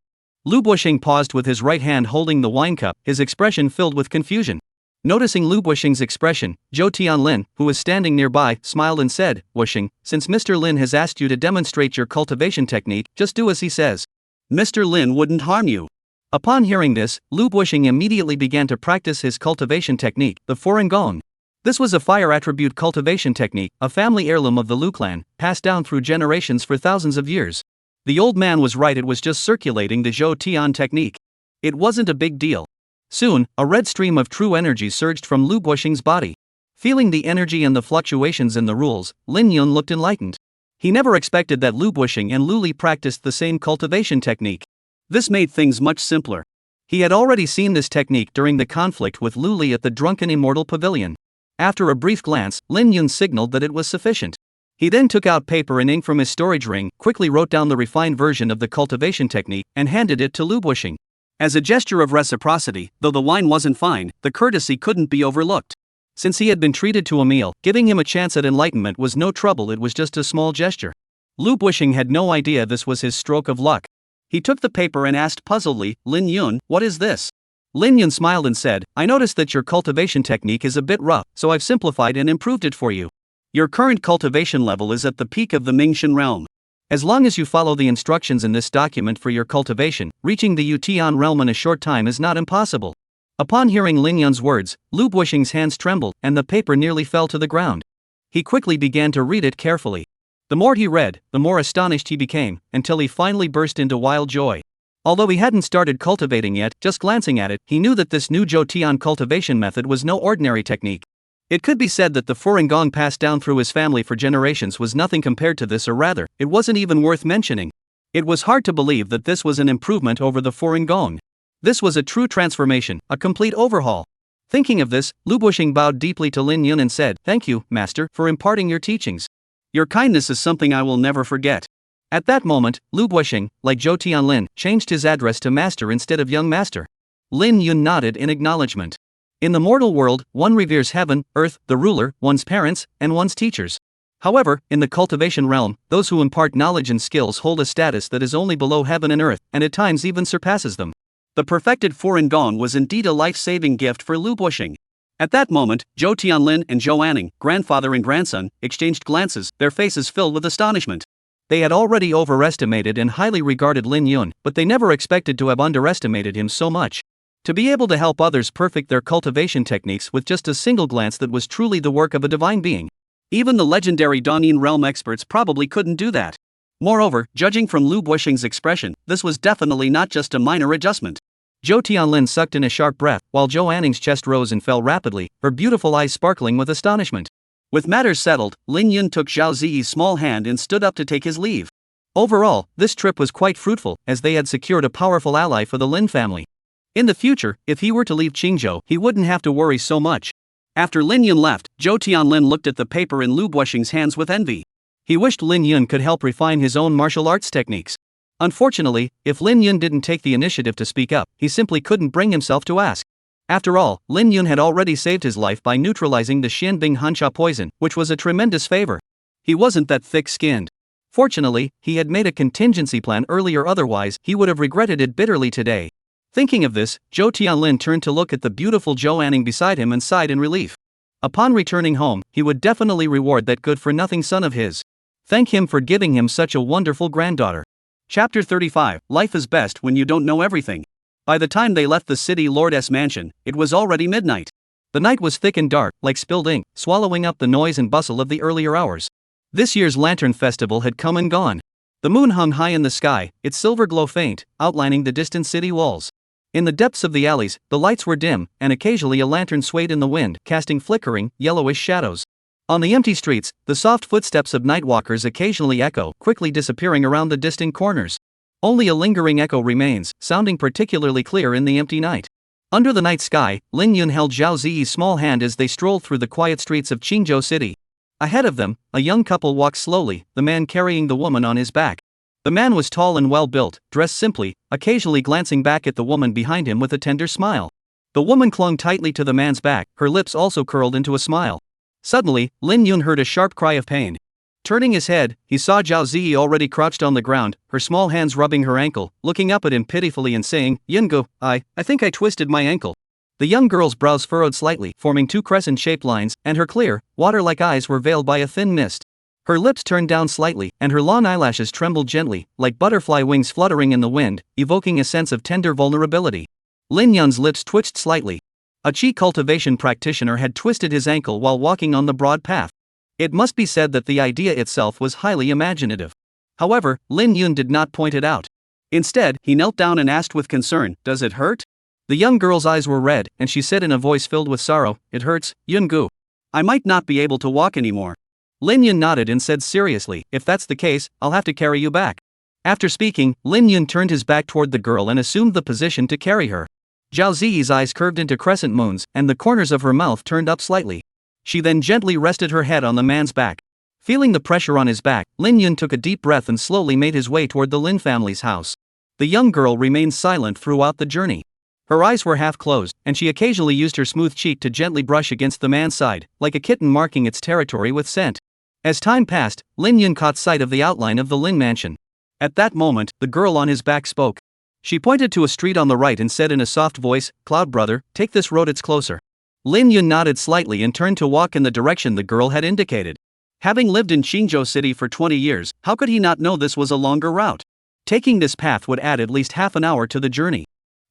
Lu Buxing paused with his right hand holding the wine cup, his expression filled with confusion. Noticing Lu Buxing's expression, Zhou Tianlin, who was standing nearby, smiled and said, "Buxing, since Mr. Lin has asked you to demonstrate your cultivation technique, just do as he says.
Mr. Lin wouldn't harm you."
Upon hearing this, Lu Buxing immediately began to practice his cultivation technique, the Foreign Gong. This was a fire attribute cultivation technique, a family heirloom of the Lu clan, passed down through generations for thousands of years. The old man was right, it was just circulating the Zhou Tian technique. It wasn't a big deal. Soon, a red stream of true energy surged from Lu Buxing's body. Feeling the energy and the fluctuations in the rules, Lin Yun looked enlightened. He never expected that Lu Buxing and Lu Li practiced the same cultivation technique.
This made things much simpler.
He had already seen this technique during the conflict with Lu Li at the Drunken Immortal Pavilion. After a brief glance, Lin Yun signaled that it was sufficient. He then took out paper and ink from his storage ring, quickly wrote down the refined version of the cultivation technique, and handed it to Lu Buxing.
As a gesture of reciprocity, though the wine wasn't fine, the courtesy couldn't be overlooked.
Since he had been treated to a meal, giving him a chance at enlightenment was no trouble, it was just a small gesture. Lu Buxing had no idea this was his stroke of luck.
He took the paper and asked puzzledly, "Lin Yun, what is this?"
Lin Yun smiled and said, "I noticed that your cultivation technique is a bit rough, so I've simplified and improved it for you.
Your current cultivation level is at the peak of the Mingxian realm.
As long as you follow the instructions in this document for your cultivation, reaching the Yutian realm in a short time is not impossible." Upon hearing Lin Yun's words, Lu Buxing's hands trembled, and the paper nearly fell to the ground. He quickly began to read it carefully. The more he read, the more astonished he became, until he finally burst into wild joy. Although he hadn't started cultivating yet, just glancing at it, he knew that this new Zhou Tian cultivation method was no ordinary technique. It could be said that the Foreign Gong passed down through his family for generations was nothing compared to this, or rather, it wasn't even worth mentioning. It was hard to believe that this was an improvement over the Foreign Gong. This was a true transformation, a complete overhaul. Thinking of this, Lu Buxing bowed deeply to Lin Yun and said, "Thank you, master, for imparting your teachings.
Your kindness is something I will never forget."
At that moment, Lu Buxing, like Zhou Tianlin, changed his address to master instead of young master. Lin Yun nodded in acknowledgement. In the mortal world, one reveres heaven, earth, the ruler, one's parents, and one's teachers. However, in the cultivation realm, those who impart knowledge and skills hold a status that is only below heaven and earth, and at times even surpasses them.
The perfected foreign gong was indeed a life-saving gift for Lu Bushing. At that moment, Zhou Tianlin and Zhou Anning, grandfather and grandson, exchanged glances, their faces filled with astonishment.
They had already overestimated and highly regarded Lin Yun, but they never expected to have underestimated him so much. To be able to help others perfect their cultivation techniques with just a single glance, that was truly the work of a divine being.
Even the legendary Danin realm experts probably couldn't do that. Moreover, judging from Lu Bushing's expression, this was definitely not just a minor adjustment.
Zhou Tianlin sucked in a sharp breath, while Zhou Anning's chest rose and fell rapidly, her beautiful eyes sparkling with astonishment.
With matters settled, Lin Yun took Zhao Ziyi's small hand and stood up to take his leave.
Overall, this trip was quite fruitful, as they had secured a powerful ally for the Lin family. In the future, if he were to leave Qingzhou, he wouldn't have to worry so much.
After Lin Yun left, Zhou Tianlin looked at the paper in Lu Bushing's hands with envy.
He wished Lin Yun could help refine his own martial arts techniques. Unfortunately, if Lin Yun didn't take the initiative to speak up, he simply couldn't bring himself to ask. After all, Lin Yun had already saved his life by neutralizing the Xianbing Hancha poison, which was a tremendous favor. He wasn't that thick-skinned. Fortunately, he had made a contingency plan earlier, otherwise he would have regretted it bitterly today. Thinking of this, Zhou Tianlin turned to look at the beautiful Zhou Anning beside him and sighed in relief. Upon returning home, he would definitely reward that good-for-nothing son of his. Thank him for giving him such a wonderful granddaughter.
Chapter 35, Life is best when you don't know everything. By the time they left the city lord's mansion, it was already midnight.
The night was thick and dark, like spilled ink, swallowing up the noise and bustle of the earlier hours. This year's Lantern Festival had come and gone. The moon hung high in the sky, its silver glow faint, outlining the distant city walls. In the depths of the alleys, the lights were dim, and occasionally a lantern swayed in the wind, casting flickering, yellowish shadows. On the empty streets, the soft footsteps of nightwalkers occasionally echo, quickly disappearing around the distant corners. Only a lingering echo remains, sounding particularly clear in the empty night. Under the night sky, Lin Yun held Zhao Ziyi's small hand as they strolled through the quiet streets of Qingzhou City. Ahead of them, a young couple walked slowly, the man carrying the woman on his back. The man was tall and well-built, dressed simply, occasionally glancing back at the woman behind him with a tender smile. The woman clung tightly to the man's back, her lips also curled into a smile. Suddenly, Lin Yun heard a sharp cry of pain. Turning his head, he saw Zhao Ziyi already crouched on the ground, her small hands rubbing her ankle, looking up at him pitifully and saying, "Yungu, I think I twisted my ankle." The young girl's brows furrowed slightly, forming two crescent-shaped lines, and her clear, water-like eyes were veiled by a thin mist. Her lips turned down slightly, and her long eyelashes trembled gently, like butterfly wings fluttering in the wind, evoking a sense of tender vulnerability. Lin Yun's lips twitched slightly. A qi cultivation practitioner had twisted his ankle while walking on the broad path. It must be said that the idea itself was highly imaginative. However, Lin Yun did not point it out. Instead, he knelt down and asked with concern, "Does it hurt?" The young girl's eyes were red, and she said in a voice filled with sorrow, "It hurts, Yungu. I might not be able to walk anymore." Lin Yun nodded and said seriously, "If that's the case, I'll have to carry you back." After speaking, Lin Yun turned his back toward the girl and assumed the position to carry her. Zhao Ziyi's eyes curved into crescent moons, and the corners of her mouth turned up slightly. She then gently rested her head on the man's back. Feeling the pressure on his back, Lin Yun took a deep breath and slowly made his way toward the Lin family's house. The young girl remained silent throughout the journey. Her eyes were half closed, and she occasionally used her smooth cheek to gently brush against the man's side, like a kitten marking its territory with scent. As time passed, Lin Yun caught sight of the outline of the Lin mansion. At that moment, the girl on his back spoke. She pointed to a street on the right and said in a soft voice, "Cloud brother, take this road, it's closer." Lin Yun nodded slightly and turned to walk in the direction the girl had indicated. Having lived in Qingzhou City for 20 years, how could he not know this was a longer route? Taking this path would add at least half an hour to the journey.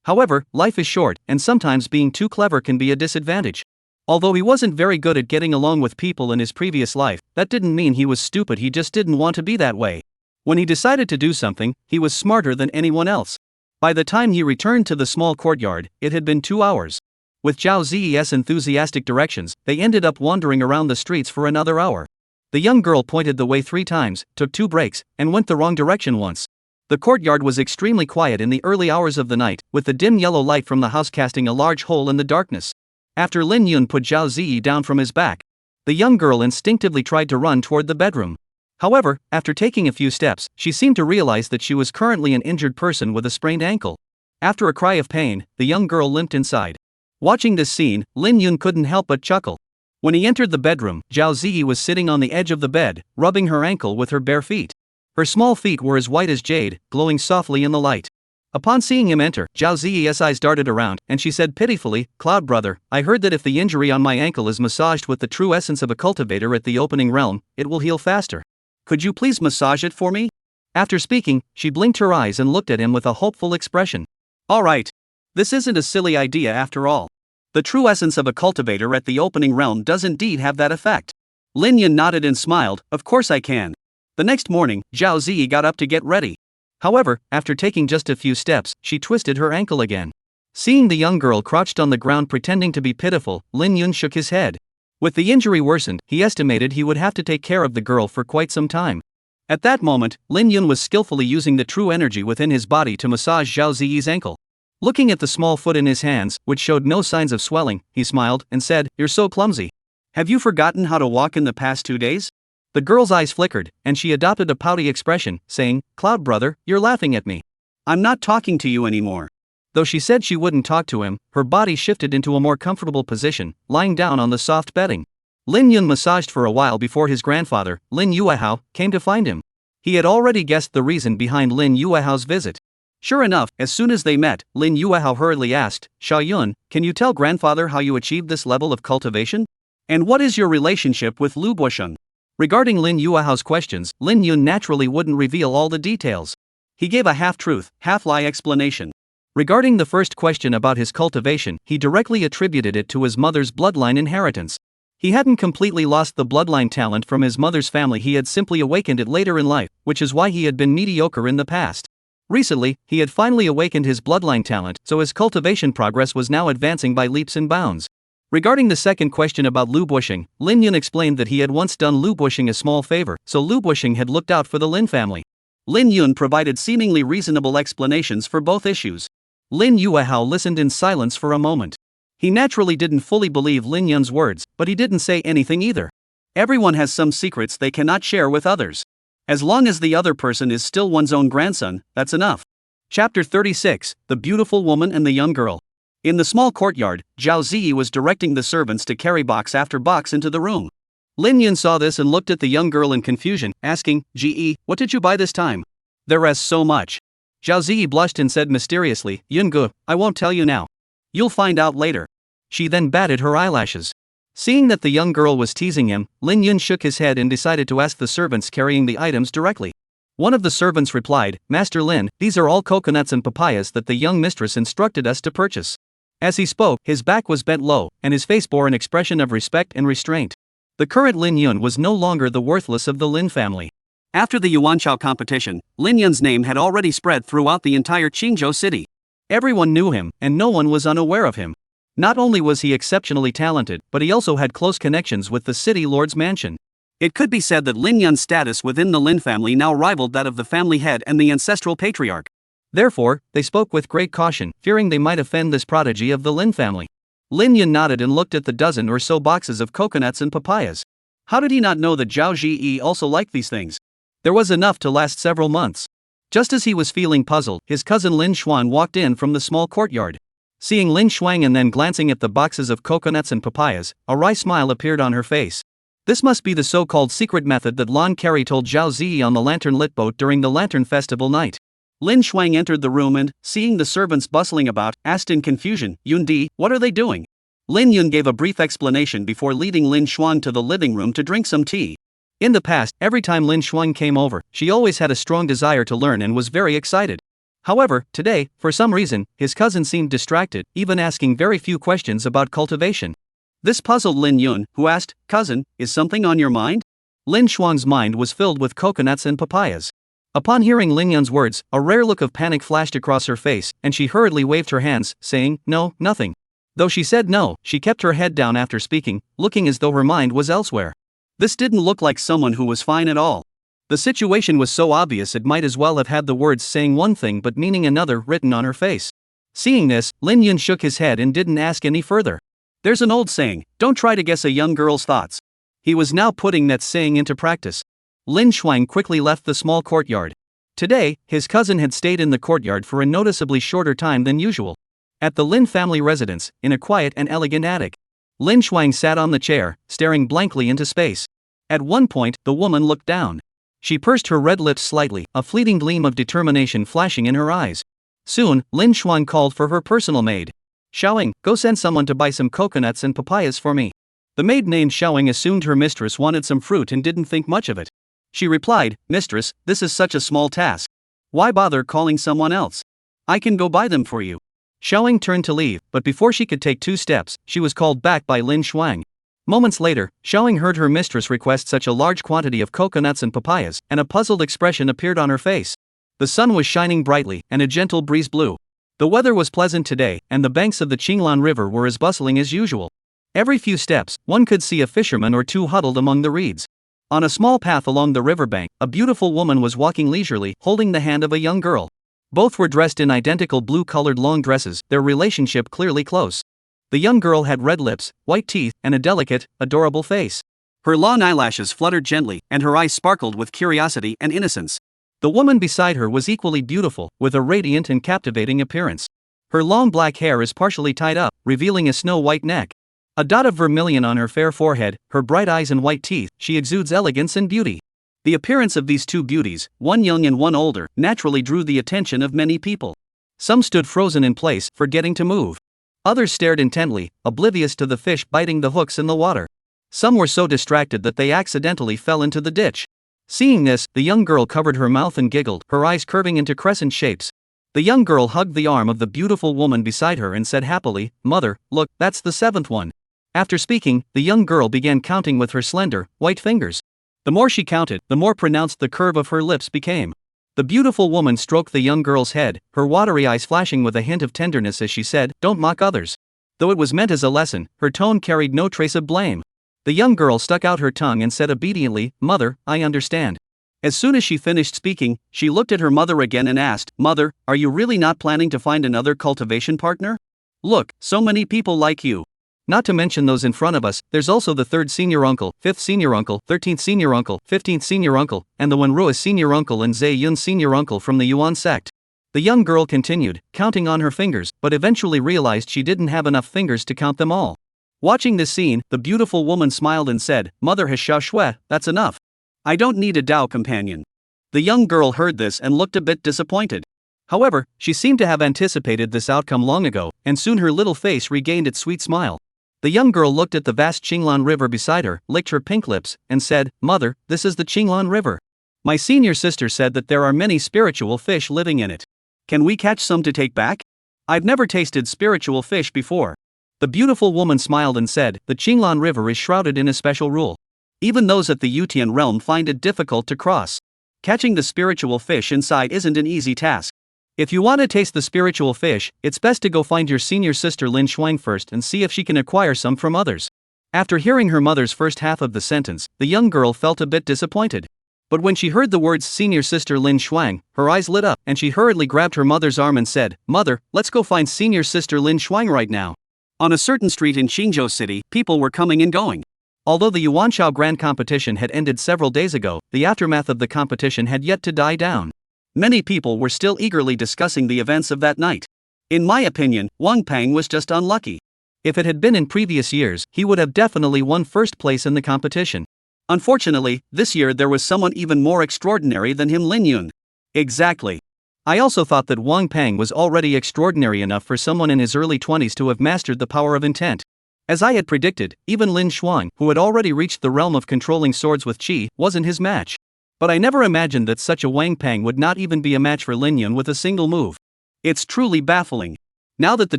However, life is short, and sometimes being too clever can be a disadvantage. Although he wasn't very good at getting along with people in his previous life, that didn't mean he was stupid, he just didn't want to be that way. When he decided to do something, he was smarter than anyone else. By the time he returned to the small courtyard, it had been 2 hours. With Zhao Ziyi's enthusiastic directions, they ended up wandering around the streets for another hour. The young girl pointed the way 3 times, took 2 breaks, and went the wrong direction once. The courtyard was extremely quiet in the early hours of the night, with the dim yellow light from the house casting a large hole in the darkness. After Lin Yun put Zhao Ziyi down from his back, the young girl instinctively tried to run toward the bedroom. However, after taking a few steps, she seemed to realize that she was currently an injured person with a sprained ankle. After a cry of pain, the young girl limped inside. Watching this scene, Lin Yun couldn't help but chuckle. When he entered the bedroom, Zhao Ziyi was sitting on the edge of the bed, rubbing her ankle with her bare feet. Her small feet were as white as jade, glowing softly in the light. Upon seeing him enter, Zhao Ziyi's eyes darted around, and she said pitifully, "Cloud brother, I heard that if the injury on my ankle is massaged with the true essence of a cultivator at the opening realm, it will heal faster. Could you please massage it for me?" After speaking, she blinked her eyes and looked at him with a hopeful expression. "Alright. This isn't a silly idea after all. The true essence of a cultivator at the opening realm does indeed have that effect." Lin Yun nodded and smiled, "Of course I can." The next morning, Zhao Ziyi got up to get ready. However, after taking just a few steps, she twisted her ankle again. Seeing the young girl crouched on the ground pretending to be pitiful, Lin Yun shook his head. With the injury worsened, he estimated he would have to take care of the girl for quite some time. At that moment, Lin Yun was skillfully using the true energy within his body to massage Zhao Ziyi's ankle. Looking at the small foot in his hands, which showed no signs of swelling, he smiled and said, "You're so clumsy. Have you forgotten how to walk in the past 2 days?" The girl's eyes flickered, and she adopted a pouty expression, saying, "Cloud brother, you're laughing at me. I'm not talking to you anymore." Though she said she wouldn't talk to him, her body shifted into a more comfortable position, lying down on the soft bedding. Lin Yun massaged for a while before his grandfather, Lin Yuehao, came to find him. He had already guessed the reason behind Lin Yuehao's visit. Sure enough, as soon as they met, Lin Yuehao hurriedly asked, "Sha Yun, can you tell grandfather how you achieved this level of cultivation? And what is your relationship with Lu Buosheng?" Regarding Lin Yuehao's questions, Lin Yun naturally wouldn't reveal all the details. He gave a half-truth, half-lie explanation. Regarding the first question about his cultivation, he directly attributed it to his mother's bloodline inheritance. He hadn't completely lost the bloodline talent from his mother's family, he had simply awakened it later in life, which is why he had been mediocre in the past. Recently, he had finally awakened his bloodline talent, so his cultivation progress was now advancing by leaps and bounds. Regarding the second question about Lu Buosheng, Lin Yun explained that he had once done Lu Buosheng a small favor, so Lu Buosheng had looked out for the Lin family. Lin Yun provided seemingly reasonable explanations for both issues. Lin Yuehao listened in silence for a moment. He naturally didn't fully believe Lin Yun's words, but he didn't say anything either. Everyone has some secrets they cannot share with others. As long as the other person is still one's own grandson, that's enough. Chapter 36, The Beautiful Woman and the Young Girl. In the small courtyard, Zhao Ziyi was directing the servants to carry box after box into the room. Lin Yun saw this and looked at the young girl in confusion, asking, "Ji, what did you buy this time? There is so much." Zhao Ziyi blushed and said mysteriously, "Yungu, I won't tell you now. You'll find out later." She then batted her eyelashes. Seeing that the young girl was teasing him, Lin Yun shook his head and decided to ask the servants carrying the items directly. One of the servants replied, "Master Lin, these are all coconuts and papayas that the young mistress instructed us to purchase." As he spoke, his back was bent low, and his face bore an expression of respect and restraint. The current Lin Yun was no longer the worthless of the Lin family. After the Yuanchao competition, Lin Yun's name had already spread throughout the entire Qingzhou city. Everyone knew him, and no one was unaware of him. Not only was he exceptionally talented, but he also had close connections with the city lord's mansion. It could be said that Lin Yun's status within the Lin family now rivaled that of the family head and the ancestral patriarch. Therefore, they spoke with great caution, fearing they might offend this prodigy of the Lin family. Lin Yun nodded and looked at the dozen or so boxes of coconuts and papayas. How did he not know that Zhao Ziyi also liked these things? There was enough to last several months. Just as he was feeling puzzled, his cousin Lin Xuan walked in from the small courtyard. Seeing Lin Xuan and then glancing at the boxes of coconuts and papayas, a wry smile appeared on her face. This must be the so-called secret method that Lan Carey told Zhao Ziyi on the lantern-lit boat during the Lantern Festival night. Lin Xuan entered the room and, seeing the servants bustling about, asked in confusion, "Yun Di, what are they doing?" Lin Yun gave a brief explanation before leading Lin Xuan to the living room to drink some tea. In the past, every time Lin Xuan came over, she always had a strong desire to learn and was very excited. However, today, for some reason, his cousin seemed distracted, even asking very few questions about cultivation. This puzzled Lin Yun, who asked, "Cousin, is something on your mind?" Lin Xuan's mind was filled with coconuts and papayas. Upon hearing Lin Yun's words, a rare look of panic flashed across her face, and she hurriedly waved her hands, saying, "No, nothing." Though she said no, she kept her head down after speaking, looking as though her mind was elsewhere. This didn't look like someone who was fine at all. The situation was so obvious it might as well have had the words saying one thing but meaning another written on her face. Seeing this, Lin Yun shook his head and didn't ask any further. There's an old saying, "Don't try to guess a young girl's thoughts." He was now putting that saying into practice. Lin Xuan quickly left the small courtyard. Today, his cousin had stayed in the courtyard for a noticeably shorter time than usual. At the Lin family residence, in a quiet and elegant attic. Lin Shuang sat on the chair, staring blankly into space. At one point, the woman looked down. She pursed her red lips slightly, a fleeting gleam of determination flashing in her eyes. Soon, Lin Shuang called for her personal maid. Xiaoying, go send someone to buy some coconuts and papayas for me. The maid named Xiaoying assumed her mistress wanted some fruit and didn't think much of it. She replied, Mistress, this is such a small task. Why bother calling someone else? I can go buy them for you. Xiaoying turned to leave, but before she could take 2 steps, she was called back by Lin Shuang. Moments later, Xiaoying heard her mistress request such a large quantity of coconuts and papayas, and a puzzled expression appeared on her face. The sun was shining brightly, and a gentle breeze blew. The weather was pleasant today, and the banks of the Qinglan River were as bustling as usual. Every few steps, one could see a fisherman or 2 huddled among the reeds. On a small path along the riverbank, a beautiful woman was walking leisurely, holding the hand of a young girl. Both were dressed in identical blue-colored long dresses, their relationship clearly close. The young girl had red lips, white teeth, and a delicate, adorable face. Her long eyelashes fluttered gently, and her eyes sparkled with curiosity and innocence. The woman beside her was equally beautiful, with a radiant and captivating appearance. Her long black hair is partially tied up, revealing a snow-white neck. A dot of vermilion on her fair forehead, her bright eyes and white teeth, she exudes elegance and beauty. The appearance of these 2 beauties, one young and one older, naturally drew the attention of many people. Some stood frozen in place, forgetting to move. Others stared intently, oblivious to the fish biting the hooks in the water. Some were so distracted that they accidentally fell into the ditch. Seeing this, the young girl covered her mouth and giggled, her eyes curving into crescent shapes. The young girl hugged the arm of the beautiful woman beside her and said happily, Mother, look, that's the 7th one. After speaking, the young girl began counting with her slender, white fingers. The more she counted, the more pronounced the curve of her lips became. The beautiful woman stroked the young girl's head, her watery eyes flashing with a hint of tenderness as she said, Don't mock others. Though it was meant as a lesson, her tone carried no trace of blame. The young girl stuck out her tongue and said obediently, Mother, I understand. As soon as she finished speaking, she looked at her mother again and asked, Mother, are you really not planning to find another cultivation partner? Look, so many people like you. Not to mention those in front of us, there's also the 3rd senior uncle, 5th senior uncle, 13th senior uncle, 15th senior uncle, and the Wenrua senior uncle and Zhe Yun senior uncle from the Yuan sect. The young girl continued, counting on her fingers, but eventually realized she didn't have enough fingers to count them all. Watching this scene, the beautiful woman smiled and said, Mother has Xiao Shui, that's enough. I don't need a Dao companion. The young girl heard this and looked a bit disappointed. However, she seemed to have anticipated this outcome long ago, and soon her little face regained its sweet smile. The young girl looked at the vast Qinglan River beside her, licked her pink lips, and said, Mother, this is the Qinglan River. My senior sister said that there are many spiritual fish living in it. Can we catch some to take back? I've never tasted spiritual fish before. The beautiful woman smiled and said, The Qinglan River is shrouded in a special rule. Even those at the Yutian realm find it difficult to cross. Catching the spiritual fish inside isn't an easy task. If you want to taste the spiritual fish, it's best to go find your senior sister Lin Shuang first and see if she can acquire some from others. After hearing her mother's first half of the sentence, the young girl felt a bit disappointed. But when she heard the words senior sister Lin Shuang, her eyes lit up, and she hurriedly grabbed her mother's arm and said, Mother, let's go find senior sister Lin Shuang right now. On a certain street in Qingzhou City, people were coming and going. Although the Yuanshao Grand Competition had ended several days ago, the aftermath of the competition had yet to die down. Many people were still eagerly discussing the events of that night. In my opinion, Wang Pang was just unlucky. If it had been in previous years, he would have definitely won first place in the competition. Unfortunately, this year there was someone even more extraordinary than him, Lin Yun. Exactly. I also thought that Wang Pang was already extraordinary enough for someone in his early 20s to have mastered the power of intent. As I had predicted, even Lin Shuang, who had already reached the realm of controlling swords with qi, wasn't his match. But I never imagined that such a Wang Pang would not even be a match for Lin Yun with a single move. It's truly baffling. Now that the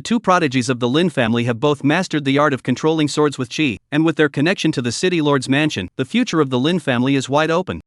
2 prodigies of the Lin family have both mastered the art of controlling swords with qi, and with their connection to the city lord's mansion, the future of the Lin family is wide open.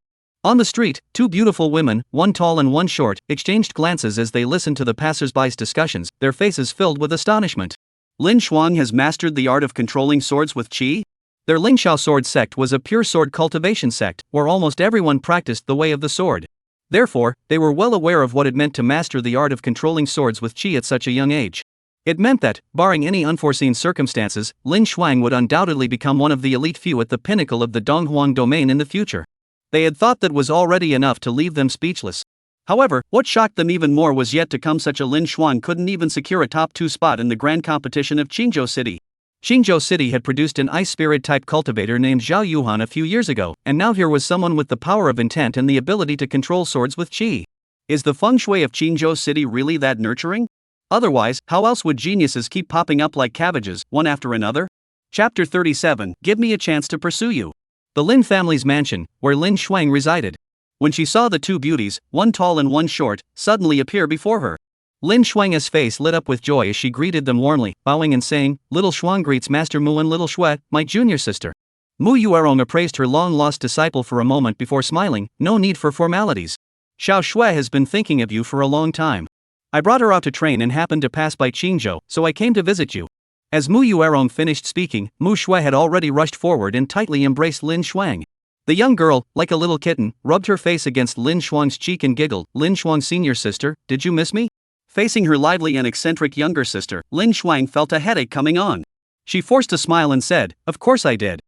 On the street, 2 beautiful women, one tall and one short, exchanged glances as they listened to the passers-by's discussions, their faces filled with astonishment. Lin Shuang has mastered the art of controlling swords with qi? Their Lingxiao sword sect was a pure sword cultivation sect, where almost everyone practiced the way of the sword. Therefore, they were well aware of what it meant to master the art of controlling swords with qi at such a young age. It meant that, barring any unforeseen circumstances, Lin Shuang would undoubtedly become one of the elite few at the pinnacle of the Donghuang domain in the future. They had thought that was already enough to leave them speechless. However, what shocked them even more was yet to come. Such a Lin Shuang couldn't even secure a top 2 spot in the grand competition of Qingzhou City. Xingzhou City had produced an ice spirit type cultivator named Zhao Yuhan a few years ago, and now here was someone with the power of intent and the ability to control swords with qi. Is the feng shui of Xingzhou City really that nurturing? Otherwise, how else would geniuses keep popping up like cabbages, one after another? Chapter 37, Give Me a Chance to Pursue You. The Lin family's mansion, where Lin Shuang resided. When she saw the two beauties, one tall and one short, suddenly appear before her. Lin Shuang's face lit up with joy as she greeted them warmly, bowing and saying, "Little Shuang greets Master Mu and Little Shui, my junior sister." Mu Yuerong appraised her long-lost disciple for a moment before smiling, "No need for formalities. Xiao Shui has been thinking of you for a long time. I brought her out to train and happened to pass by Qingzhou, so I came to visit you." As Mu Yuerong finished speaking, Mu Shui had already rushed forward and tightly embraced Lin Shuang. The young girl, like a little kitten, rubbed her face against Lin Shuang's cheek and giggled, "Lin Shuang senior sister, did you miss me?" Facing her lively and eccentric younger sister, Lin Shuang felt a headache coming on. She forced a smile and said, "Of course I did."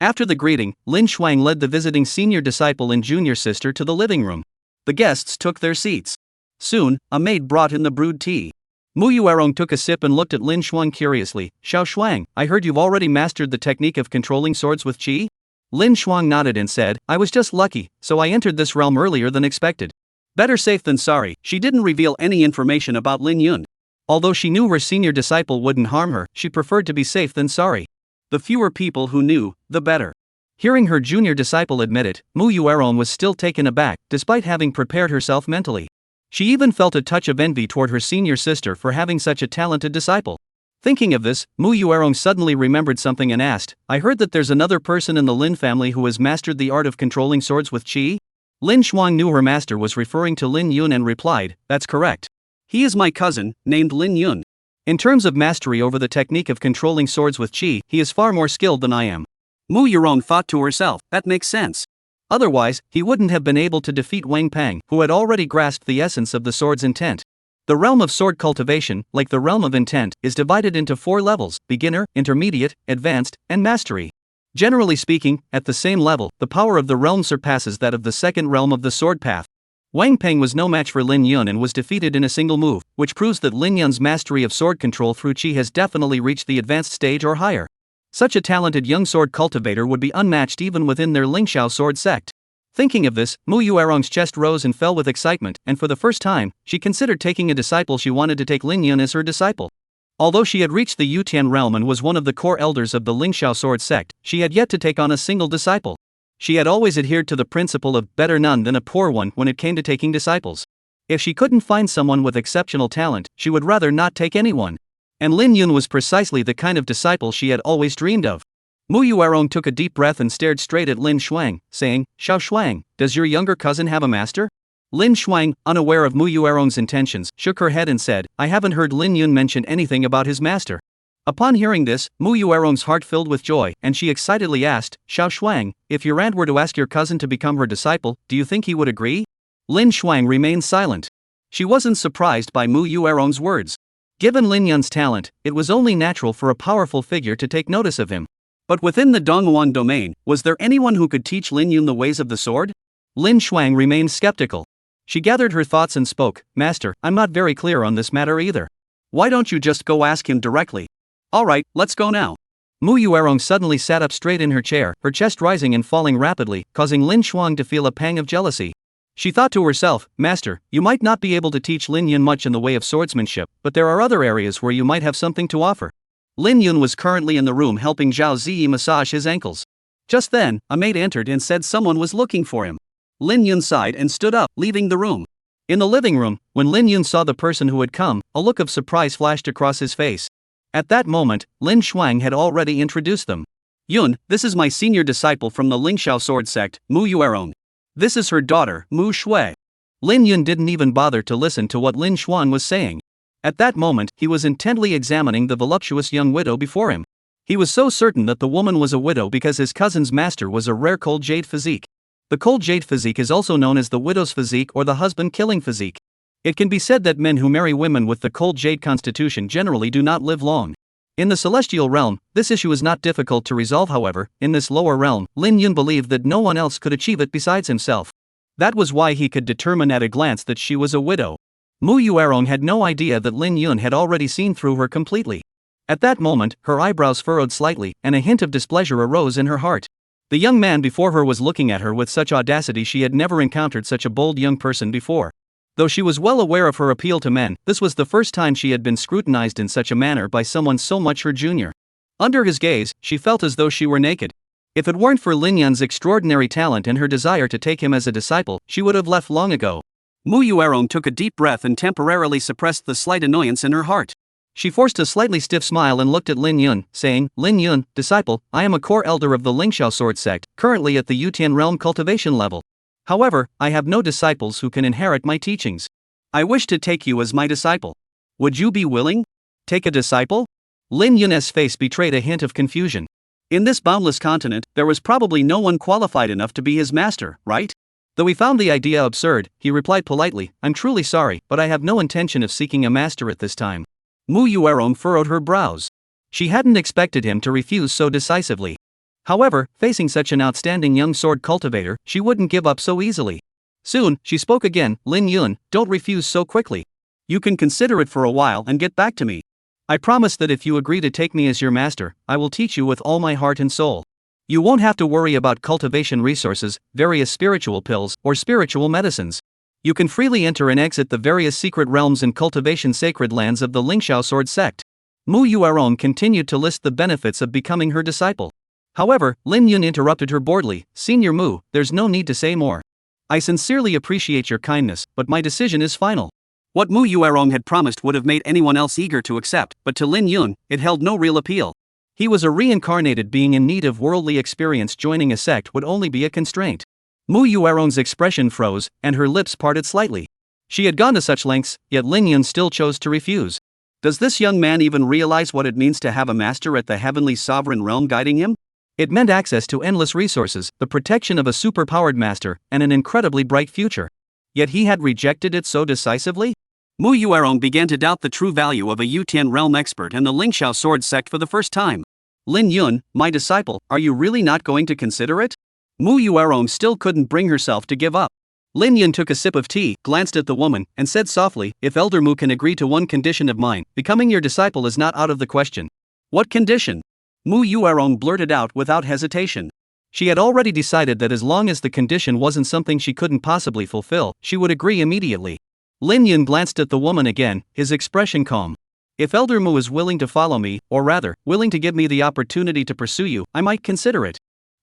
After the greeting, Lin Shuang led the visiting senior disciple and junior sister to the living room. The guests took their seats. Soon, a maid brought in the brewed tea. Mu Yuerong took a sip and looked at Lin Shuang curiously. "Xiao Shuang, I heard you've already mastered the technique of controlling swords with qi?" Lin Shuang nodded and said, "I was just lucky, so I entered this realm earlier than expected." Better safe than sorry, she didn't reveal any information about Lin Yun. Although she knew her senior disciple wouldn't harm her, she preferred to be safe than sorry. The fewer people who knew, the better. Hearing her junior disciple admit it, Mu Yuerong was still taken aback, despite having prepared herself mentally. She even felt a touch of envy toward her senior sister for having such a talented disciple. Thinking of this, Mu Yuerong suddenly remembered something and asked, "I heard that there's another person in the Lin family who has mastered the art of controlling swords with qi?" Lin Shuang knew her master was referring to Lin Yun and replied, "That's correct. He is my cousin, named Lin Yun. In terms of mastery over the technique of controlling swords with qi, he is far more skilled than I am." Mu Yuerong thought to herself, that makes sense. Otherwise, he wouldn't have been able to defeat Wang Pang, who had already grasped the essence of the sword's intent. The realm of sword cultivation, like the realm of intent, is divided into 4 levels: beginner, intermediate, advanced, and mastery. Generally speaking, at the same level, the power of the realm surpasses that of the second realm of the sword path. Wang Peng was no match for Lin Yun and was defeated in a single move, which proves that Lin Yun's mastery of sword control through qi has definitely reached the advanced stage or higher. Such a talented young sword cultivator would be unmatched even within their Lingxiao sword sect. Thinking of this, Mu Yuerong's chest rose and fell with excitement, and for the first time, she considered taking a disciple. She wanted to take Lin Yun as her disciple. Although she had reached the Yutian realm and was one of the core elders of the Lingxiao sword sect, she had yet to take on a single disciple. She had always adhered to the principle of better none than a poor one when it came to taking disciples. If she couldn't find someone with exceptional talent, she would rather not take anyone. And Lin Yun was precisely the kind of disciple she had always dreamed of. Mu Yuerong took a deep breath and stared straight at Lin Shuang, saying, "Xiao Shuang, does your younger cousin have a master?" Lin Shuang, unaware of Mu Yuerong's intentions, shook her head and said, "I haven't heard Lin Yun mention anything about his master." Upon hearing this, Mu Yuerong's heart filled with joy, and she excitedly asked, "Xiao Shuang, if your aunt were to ask your cousin to become her disciple, do you think he would agree?" Lin Shuang remained silent. She wasn't surprised by Mu Yuerong's words. Given Lin Yun's talent, it was only natural for a powerful figure to take notice of him. But within the Donghuan domain, was there anyone who could teach Lin Yun the ways of the sword? Lin Shuang remained skeptical. She gathered her thoughts and spoke, "Master, I'm not very clear on this matter either. Why don't you just go ask him directly?" "Alright, let's go now." Mu Yuerong suddenly sat up straight in her chair, her chest rising and falling rapidly, causing Lin Shuang to feel a pang of jealousy. She thought to herself, "Master, you might not be able to teach Lin Yun much in the way of swordsmanship, but there are other areas where you might have something to offer." Lin Yun was currently in the room helping Zhao Ziyi massage his ankles. Just then, a maid entered and said someone was looking for him. Lin Yun sighed and stood up, leaving the room. In the living room, when Lin Yun saw the person who had come, a look of surprise flashed across his face. At that moment, Lin Shuang had already introduced them. "Yun, this is my senior disciple from the Lingxiao sword sect, Mu Yuerong. This is her daughter, Mu Shui." Lin Yun didn't even bother to listen to what Lin Shuang was saying. At that moment, he was intently examining the voluptuous young widow before him. He was so certain that the woman was a widow because his cousin's master was a rare cold jade physique. The cold jade physique is also known as the widow's physique or the husband-killing physique. It can be said that men who marry women with the cold jade constitution generally do not live long. In the celestial realm, this issue is not difficult to resolve. However, in this lower realm, Lin Yun believed that no one else could achieve it besides himself. That was why he could determine at a glance that she was a widow. Mu Yuerong had no idea that Lin Yun had already seen through her completely. At that moment, her eyebrows furrowed slightly, and a hint of displeasure arose in her heart. The young man before her was looking at her with such audacity she had never encountered such a bold young person before. Though she was well aware of her appeal to men, this was the first time she had been scrutinized in such a manner by someone so much her junior. Under his gaze, she felt as though she were naked. If it weren't for Lin Yun's extraordinary talent and her desire to take him as a disciple, she would have left long ago.
Mu Yuerong took a deep breath and temporarily suppressed the slight annoyance in her heart.
She forced a slightly stiff smile and looked at Lin Yun, saying, "Lin Yun, disciple, I am a core elder of the Lingxiao sword sect, currently at the Yutian realm cultivation level. However, I have no disciples who can inherit my teachings.
I wish to take you as my disciple. Would you be willing?
Take a disciple?" Lin Yun's face betrayed a hint of confusion.
In this boundless continent, there was probably no one qualified enough to be his master, right?
Though he found the idea absurd, he replied politely, "I'm truly sorry, but I have no intention of seeking a master at this time."
Mu Yuerong furrowed her brows.
She hadn't expected him to refuse so decisively. However, facing such an outstanding young sword cultivator, she wouldn't give up so easily. Soon, she spoke again, "Lin Yun, don't refuse so quickly.
You can consider it for a while and get back to me.
I promise that if you agree to take me as your master, I will teach you with all my heart and soul. You won't have to worry about cultivation resources, various spiritual pills, or spiritual medicines. You can freely enter and exit the various secret realms and cultivation sacred lands of the Lingxiao sword sect." Mu Yuerong continued to list the benefits of becoming her disciple. However, Lin Yun interrupted her boldly, "Senior Mu, there's no need to say more. I sincerely appreciate your kindness, but my decision is final."
What Mu Yuerong had promised would have made anyone else eager to accept, but to Lin Yun, it held no real appeal.
He was a reincarnated being in need of worldly experience. Joining a sect would only be a constraint. Mu Yuerong's expression froze, and her lips parted slightly. She had gone to such lengths, yet Lin Yun still chose to refuse.
Does this young man even realize what it means to have a master at the heavenly sovereign realm guiding him?
It meant access to endless resources, the protection of a super-powered master, and an incredibly bright future. Yet he had rejected it so decisively?
Mu Yuerong began to doubt the true value of a Yutian realm expert and the Lingxiao sword sect for the first time.
"Lin Yun, my disciple, are you really not going to consider it?"
Mu Yuerong still couldn't bring herself to give up.
Lin Yun took a sip of tea, glanced at the woman, and said softly, "If Elder Mu can agree to one condition of mine, becoming your disciple is not out of the question."
"What condition?" Mu Yuerong blurted out without hesitation.
She had already decided that as long as the condition wasn't something she couldn't possibly fulfill, she would agree immediately. Lin Yun glanced at the woman again, his expression calm. "If Elder Mu is willing to follow me, or rather, willing to give me the opportunity to pursue you, I might consider it."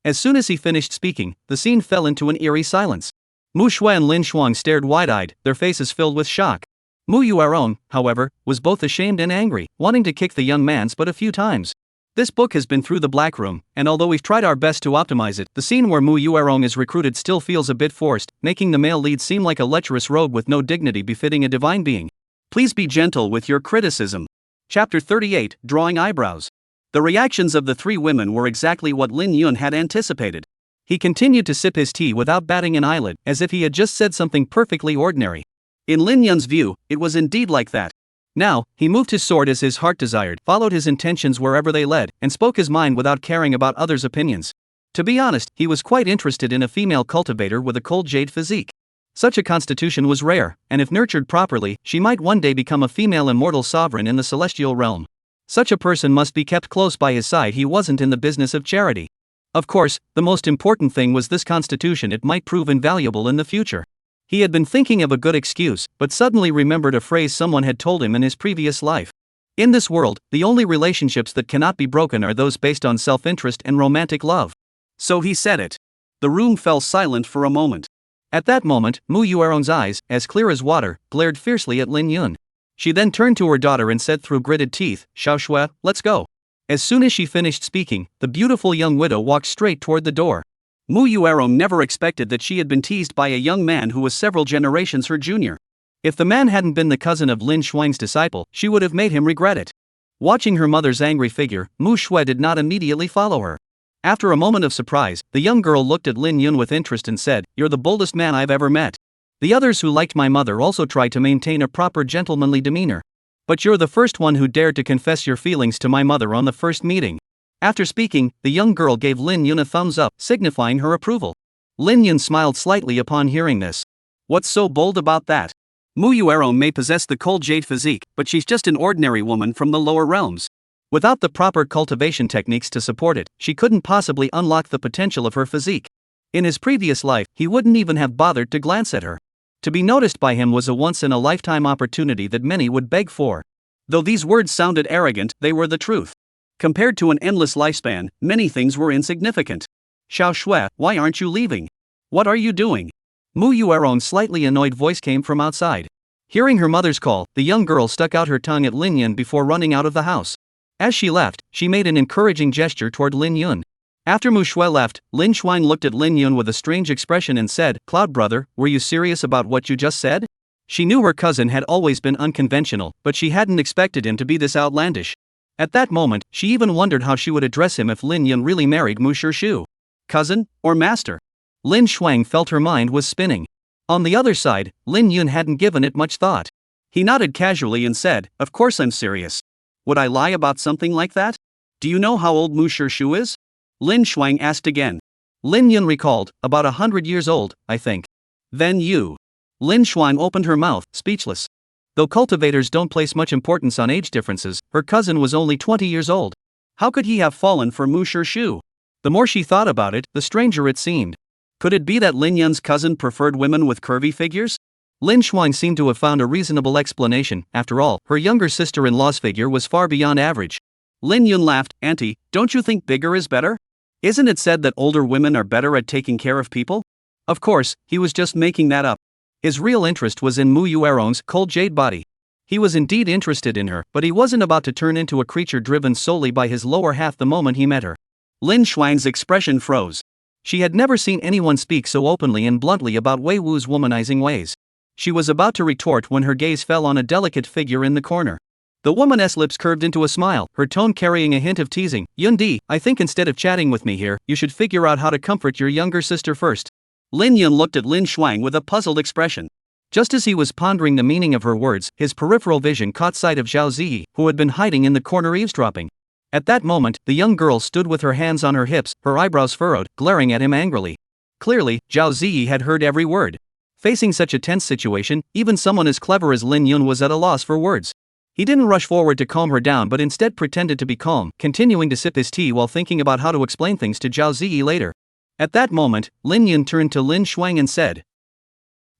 As soon as he finished speaking, the scene fell into an eerie silence. Mu Shui and Lin Shuang stared wide-eyed, their faces filled with shock. Mu Yuerong, however, was both ashamed and angry, wanting to kick the young man's butt a few times. This book has been through the black room, and although we've tried our best to optimize it, the scene where Mu Yuerong is recruited still feels a bit forced, making the male lead seem like a lecherous rogue with no dignity befitting a divine being.
Please be gentle with your criticism. Chapter 38, Drawing Eyebrows. The reactions of the three women were exactly what Lin Yun had anticipated.
He continued to sip his tea without batting an eyelid, as if he had just said something perfectly ordinary.
In Lin Yun's view, it was indeed like that.
Now, he moved his sword as his heart desired, followed his intentions wherever they led, and spoke his mind without caring about others' opinions. To be honest, he was quite interested in a female cultivator with a cold jade physique. Such a constitution was rare, and if nurtured properly, she might one day become a female immortal sovereign in the celestial realm. Such a person must be kept close by his side. He wasn't in the business of charity. Of course, the most important thing was this constitution. It might prove invaluable in the future. He had been thinking of a good excuse, but suddenly remembered a phrase someone had told him in his previous life. In this world, the only relationships that cannot be broken are those based on self-interest and romantic love.
So he said it. The room fell silent for a moment.
At that moment, Mu Yuerong's eyes, as clear as water, glared fiercely at Lin Yun. She then turned to her daughter and said through gritted teeth, "Xiao Shui, let's go." As soon as she finished speaking, the beautiful young widow walked straight toward the door.
Mu Yuerong never expected that she had been teased by a young man who was several generations her junior.
If the man hadn't been the cousin of Lin Shuang's disciple, she would have made him regret it. Watching her mother's angry figure, Mu Shui did not immediately follow her. After a moment of surprise, the young girl looked at Lin Yun with interest and said, "You're the boldest man I've ever met. The others who liked my mother also tried to maintain a proper gentlemanly demeanor. But you're the first one who dared to confess your feelings to my mother on the first meeting." After speaking, the young girl gave Lin Yun a thumbs up, signifying her approval. Lin Yun smiled slightly upon hearing this.
What's so bold about that? Mu Yuerong may possess the cold jade physique, but she's just an ordinary woman from the lower realms.
Without the proper cultivation techniques to support it, she couldn't possibly unlock the potential of her physique. In his previous life, he wouldn't even have bothered to glance at her. To be noticed by him was a once-in-a-lifetime opportunity that many would beg for. Though these words sounded arrogant, they were the truth. Compared to an endless lifespan, many things were insignificant. Xiao Shui, why aren't you leaving? What are you doing? Mu Yueron's slightly annoyed voice came from outside. Hearing her mother's call, the young girl stuck out her tongue at Lin Yun before running out of the house. As she left, she made an encouraging gesture toward Lin Yun. After Mu Shui left, Lin Xuan looked at Lin Yun with a strange expression and said, "Cloud brother, were you serious about what you just said?" She knew her cousin had always been unconventional, but she hadn't expected him to be this outlandish. At that moment, she even wondered how she would address him if Lin Yun really married Mu Shu. Cousin, or master? Lin Xuan felt her mind was spinning. On the other side, Lin Yun hadn't given it much thought. He nodded casually and said, "Of course I'm serious. Would I lie about something like that? Do you know how old Mu Shu is?" Lin Xuan asked again. Lin Yun recalled, "About 100 years old, I think." "Then you." Lin Xuan opened her mouth, speechless. Though cultivators don't place much importance on age differences, her cousin was only 20 years old. How could he have fallen for Mu Shu? The more she thought about it, the stranger it seemed. Could it be that Lin Yun's cousin preferred women with curvy figures? Lin Xuan seemed to have found a reasonable explanation. After all, her younger sister-in-law's figure was far beyond average. Lin Yun laughed. "Auntie, don't you think bigger is better? Isn't it said that older women are better at taking care of people?" Of course, he was just making that up. His real interest was in Mu Yueron's cold jade body. He was indeed interested in her, but he wasn't about to turn into a creature driven solely by his lower half the moment he met her. Lin Xuan's expression froze. She had never seen anyone speak so openly and bluntly about Wei Wu's womanizing ways. She was about to retort when her gaze fell on a delicate figure in the corner. The woman's lips curved into a smile, her tone carrying a hint of teasing. "Yun Di, I think instead of chatting with me here, you should figure out how to comfort your younger sister first." Lin Yun looked at Lin Xuan with a puzzled expression. Just as he was pondering the meaning of her words, his peripheral vision caught sight of Zhao Ziyi, who had been hiding in the corner eavesdropping. At that moment, the young girl stood with her hands on her hips, her eyebrows furrowed, glaring at him angrily. Clearly, Zhao Ziyi had heard every word. Facing such a tense situation, even someone as clever as Lin Yun was at a loss for words. He didn't rush forward to calm her down but instead pretended to be calm, continuing to sip his tea while thinking about how to explain things to Zhao Ziyi later. At that moment, Lin Yun turned to Lin Xuan and said,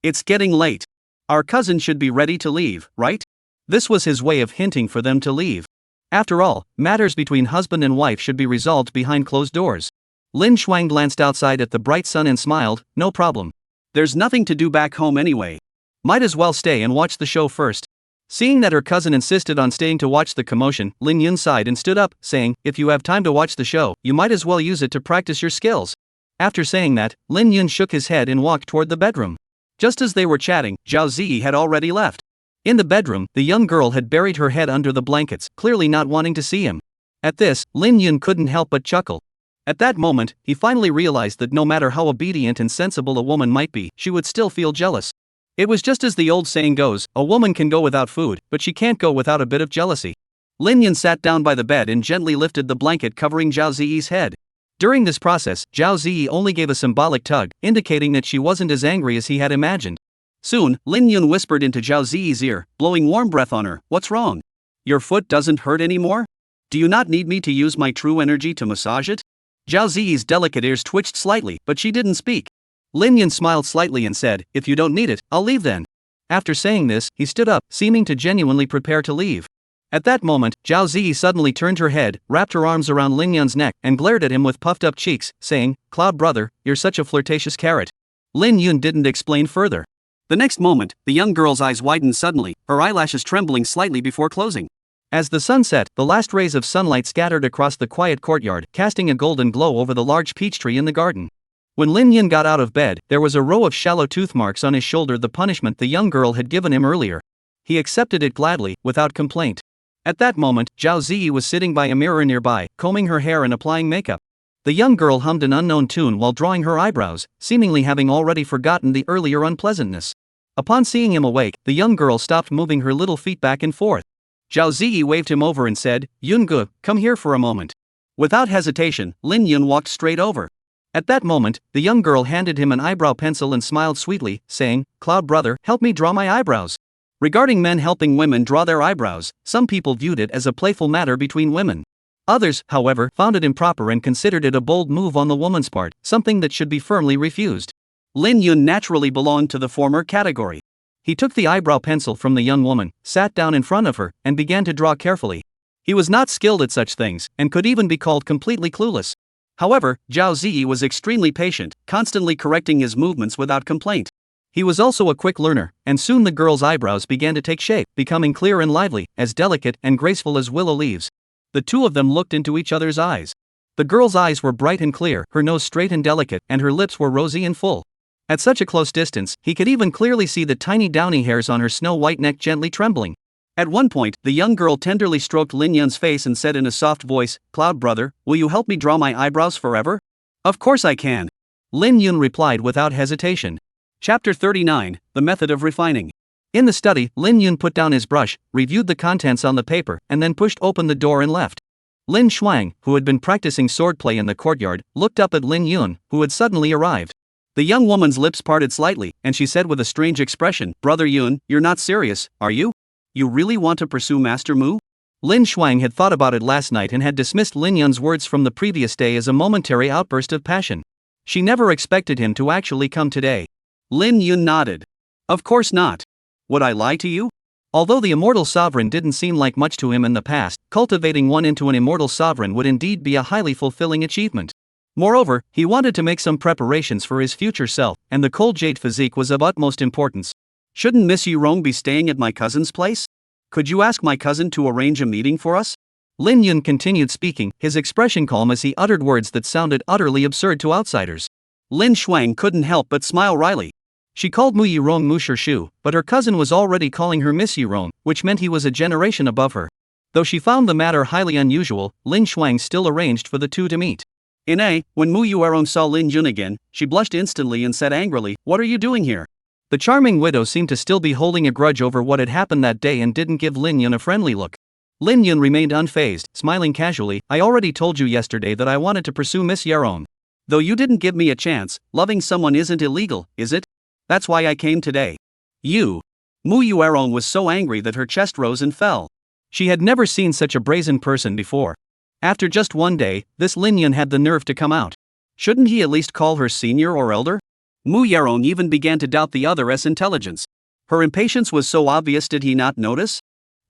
"It's getting late. Our cousin should be ready to leave, right?" This was his way of hinting for them to leave. After all, matters between husband and wife should be resolved behind closed doors. Lin Xuan glanced outside at the bright sun and smiled, "No problem. There's nothing to do back home anyway. Might as well stay and watch the show first." Seeing that her cousin insisted on staying to watch the commotion, Lin Yun sighed and stood up, saying, "If you have time to watch the show, you might as well use it to practice your skills." After saying that, Lin Yun shook his head and walked toward the bedroom. Just as they were chatting, Zhao Ziyi had already left. In the bedroom, the young girl had buried her head under the blankets, clearly not wanting to see him. At this, Lin Yun couldn't help but chuckle. At that moment, he finally realized that no matter how obedient and sensible a woman might be, she would still feel jealous. It was just as the old saying goes, a woman can go without food, but she can't go without a bit of jealousy. Lin Yun sat down by the bed and gently lifted the blanket covering Zhao Ziyi's head. During this process, Zhao Ziyi only gave a symbolic tug, indicating that she wasn't as angry as he had imagined. Soon, Lin Yun whispered into Zhao Ziyi's ear, blowing warm breath on her, "What's wrong? Your foot doesn't hurt anymore? Do you not need me to use my true energy to massage it?" Zhao Ziyi's delicate ears twitched slightly, but she didn't speak. Lin Yun smiled slightly and said, "If you don't need it, I'll leave then." After saying this, he stood up, seeming to genuinely prepare to leave. At that moment, Zhao Ziyi suddenly turned her head, wrapped her arms around Lin Yun's neck, and glared at him with puffed-up cheeks, saying, "Cloud brother, you're such a flirtatious carrot." Lin Yun didn't explain further. The next moment, the young girl's eyes widened suddenly, her eyelashes trembling slightly before closing. As the sun set, the last rays of sunlight scattered across the quiet courtyard, casting a golden glow over the large peach tree in the garden. When Lin Yun got out of bed, there was a row of shallow tooth marks on his shoulder, the punishment the young girl had given him earlier. He accepted it gladly, without complaint. At that moment, Zhao Ziyi was sitting by a mirror nearby, combing her hair and applying makeup. The young girl hummed an unknown tune while drawing her eyebrows, seemingly having already forgotten the earlier unpleasantness. Upon seeing him awake, the young girl stopped moving her little feet back and forth. Zhao Ziyi waved him over and said, "Yunge, come here for a moment." Without hesitation, Lin Yun walked straight over. At that moment, the young girl handed him an eyebrow pencil and smiled sweetly, saying, "Cloud brother, help me draw my eyebrows."
Regarding men helping women draw their eyebrows, some people viewed it as a playful matter between women. Others, however, found it improper and considered it a bold move on the woman's part, something that should be firmly refused. Lin Yun naturally belonged to the former category. He took the eyebrow pencil from the young woman, sat down in front of her, and began to draw carefully. He was not skilled at such things, and could even be called completely clueless. However, Zhao Ziyi was extremely patient, constantly correcting his movements without complaint. He was also a quick learner, and soon the girl's eyebrows began to take shape, becoming clear and lively, as delicate and graceful as willow leaves. The two of them looked into each other's eyes. The girl's eyes were bright and clear, her nose straight and delicate, and her lips were rosy and full. At such a close distance, he could even clearly see the tiny downy hairs on her snow-white neck gently trembling. At one point, the young girl tenderly stroked Lin Yun's face and said in a soft voice, "Cloud brother, will you help me draw my eyebrows forever?" "Of course I can," Lin Yun replied without hesitation. Chapter 39, The Method of Refining. In the study, Lin Yun put down his brush, reviewed the contents on the paper, and then pushed open the door and left. Lin Shuang, who had been practicing swordplay in the courtyard, looked up at Lin Yun, who had suddenly arrived. The young woman's lips parted slightly, and she said with a strange expression, "Brother Yun, you're not serious, are you? You really want to pursue Master Mu?" Lin Shuang had thought about it last night and had dismissed Lin Yun's words from the previous day as a momentary outburst of passion. She never expected him to actually come today. Lin Yun nodded. "Of course not. Would I lie to you?" Although the immortal sovereign didn't seem like much to him in the past, cultivating one into an immortal sovereign would indeed be a highly fulfilling achievement. Moreover, he wanted to make some preparations for his future self, and the cold jade physique was of utmost importance. "Shouldn't Miss Yurong be staying at my cousin's place? Could you ask my cousin to arrange a meeting for us?" Lin Yun continued speaking, his expression calm as he uttered words that sounded utterly absurd to outsiders. Lin Shuang couldn't help but smile wryly. She called Mu Yurong Mu Shu, but her cousin was already calling her Miss Yurong, which meant he was a generation above her. Though she found the matter highly unusual, Lin Shuang still arranged for the two to meet. When Mu Yurong saw Lin Yun again, she blushed instantly and said angrily, "What are you doing here?" The charming widow seemed to still be holding a grudge over what had happened that day and didn't give Lin Yun a friendly look. Lin Yun remained unfazed, smiling casually. "I already told you yesterday that I wanted to pursue Miss Yurong. Though you didn't give me a chance, loving someone isn't illegal, is it? That's why I came today." "You?" Mu Yurong was so angry that her chest rose and fell. She had never seen such a brazen person before. After just one day, this Lin Yun had the nerve to come out. Shouldn't he at least call her senior or elder? Mu Yurong even began to doubt the other's intelligence. Her impatience was so obvious, did he not notice?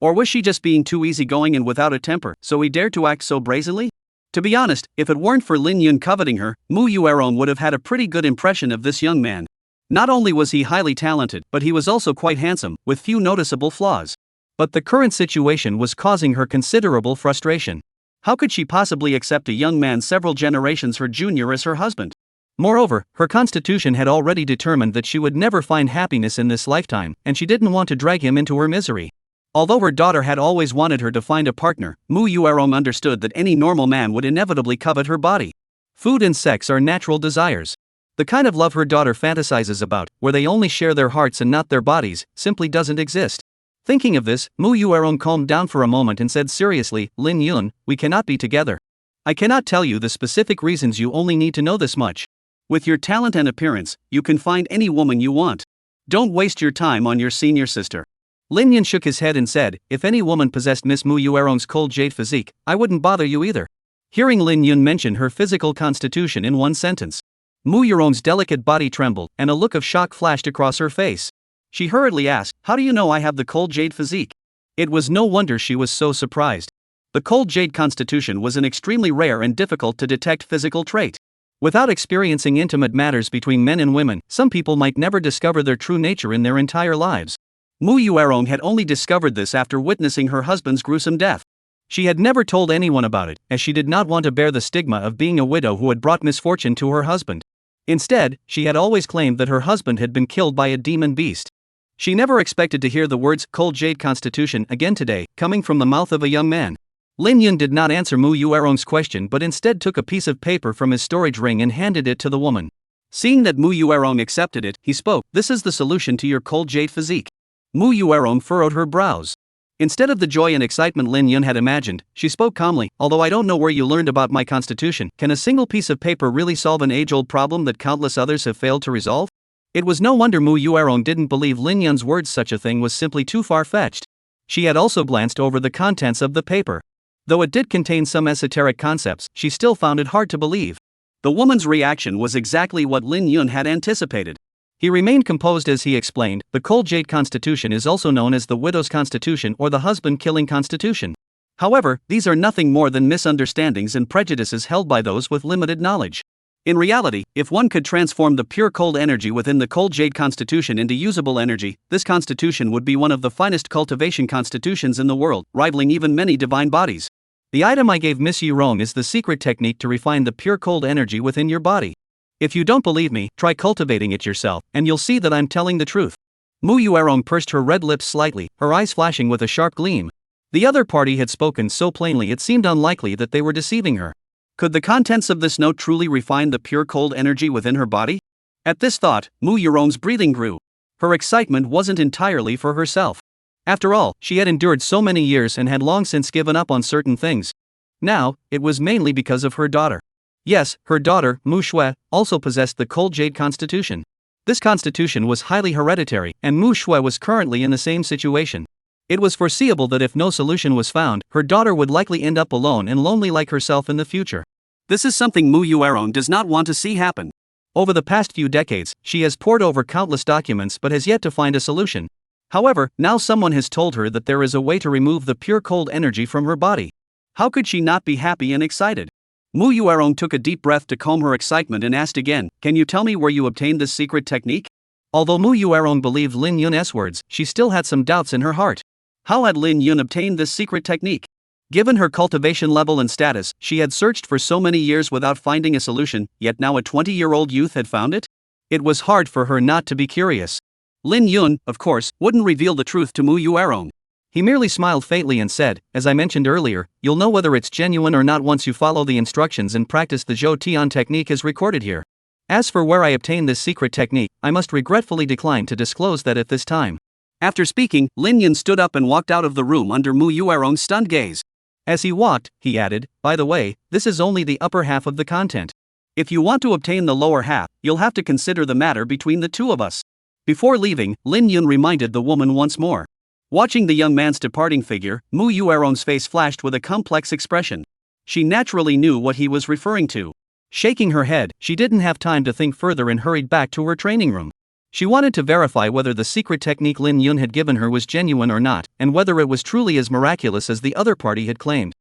Or was she just being too easygoing and without a temper, so he dared to act so brazenly? To be honest, if it weren't for Lin Yun coveting her, Mu Yurong would have had a pretty good impression of this young man. Not only was he highly talented, but he was also quite handsome, with few noticeable flaws. But the current situation was causing her considerable frustration. How could she possibly accept a young man several generations her junior as her husband? Moreover, her constitution had already determined that she would never find happiness in this lifetime, and she didn't want to drag him into her misery. Although her daughter had always wanted her to find a partner, Mu Yurong understood that any normal man would inevitably covet her body. Food and sex are natural desires. The kind of love her daughter fantasizes about, where they only share their hearts and not their bodies, simply doesn't exist. Thinking of this, Mu Yurong calmed down for a moment and said seriously, "Lin Yun, we cannot be together. I cannot tell you the specific reasons, you only need to know this much. With your talent and appearance, you can find any woman you want. Don't waste your time on your senior sister." Lin Yun shook his head and said, "If any woman possessed Miss Mu Yurong's cold jade physique, I wouldn't bother you either." Hearing Lin Yun mention her physical constitution in one sentence, Mu Yurong's delicate body trembled, and a look of shock flashed across her face. She hurriedly asked, "How do you know I have the cold jade physique?" It was no wonder she was so surprised. The cold jade constitution was an extremely rare and difficult to detect physical trait. Without experiencing intimate matters between men and women, some people might never discover their true nature in their entire lives. Mu Yurong had only discovered this after witnessing her husband's gruesome death. She had never told anyone about it, as she did not want to bear the stigma of being a widow who had brought misfortune to her husband. Instead, she had always claimed that her husband had been killed by a demon beast. She never expected to hear the words "cold jade constitution" again today, coming from the mouth of a young man. Lin Yun did not answer Mu Yurong's question but instead took a piece of paper from his storage ring and handed it to the woman. Seeing that Mu Yurong accepted it, he spoke, "This is the solution to your cold jade physique." Mu Yurong furrowed her brows. Instead of the joy and excitement Lin Yun had imagined, she spoke calmly, "Although I don't know where you learned about my constitution, can a single piece of paper really solve an age-old problem that countless others have failed to resolve?"
It was no wonder Mu Yuerong didn't believe Lin Yun's words. Such a thing was simply too far-fetched. She had also glanced over the contents of the paper. Though it did contain some esoteric concepts, she still found it hard to believe.
The woman's reaction was exactly what Lin Yun had anticipated.
He remained composed as he explained, the Cold Jade Constitution is also known as the Widow's Constitution or the Husband-Killing Constitution. However, these are nothing more than misunderstandings and prejudices held by those with limited knowledge. In reality, if one could transform the pure cold energy within the Cold Jade Constitution into usable energy, this constitution would be one of the finest cultivation constitutions in the world, rivaling even many divine bodies. The item I gave Miss Yurong is the secret technique to refine the pure cold energy within your body. If you don't believe me, try cultivating it yourself, and you'll see that I'm telling the truth. Mu Yuerong pursed her red lips slightly, her eyes flashing with a sharp gleam. The other party had spoken so plainly it seemed unlikely that they were deceiving her. Could the contents of this note truly refine the pure cold energy within her body? At this thought, Mu Yuerong's breathing grew. Her excitement wasn't entirely for herself. After all, she had endured so many years and had long since given up on certain things. Now, it was mainly because of her daughter. Yes, her daughter, Mu Shui, also possessed the Cold Jade Constitution. This constitution was highly hereditary, and Mu Shui was currently in the same situation. It was foreseeable that if no solution was found, her daughter would likely end up alone and lonely like herself in the future.
This is something Mu Yuerong does not want to see happen.
Over the past few decades, she has pored over countless documents but has yet to find a solution. However, now someone has told her that there is a way to remove the pure cold energy from her body. How could she not be happy and excited? Mu Yuerong took a deep breath to calm her excitement and asked again, "Can you tell me where you obtained this secret technique?" Although Mu Yuerong believed Lin Yun's words, she still had some doubts in her heart. How had Lin Yun obtained this secret technique? Given her cultivation level and status, she had searched for so many years without finding a solution, yet now a 20-year-old youth had found it? It was hard for her not to be curious. Lin Yun, of course, wouldn't reveal the truth to Mu Yuerong. He merely smiled faintly and said, "As I mentioned earlier, you'll know whether it's genuine or not once you follow the instructions and practice the Zhou Tian technique as recorded here. As for where I obtained this secret technique, I must regretfully decline to disclose that at this time." After speaking, Lin Yun stood up and walked out of the room under Mu Yuerong's stunned gaze. As he walked, he added, "By the way, this is only the upper half of the content. If you want to obtain the lower half, you'll have to consider the matter between the two of us." Before leaving, Lin Yun reminded the woman once more. Watching the young man's departing figure, Mu Yuerong's face flashed with a complex expression. She naturally knew what he was referring to. Shaking her head, she didn't have time to think further and hurried back to her training room. She wanted to verify whether the secret technique Lin Yun had given her was genuine or not, and whether it was truly as miraculous as the other party had claimed.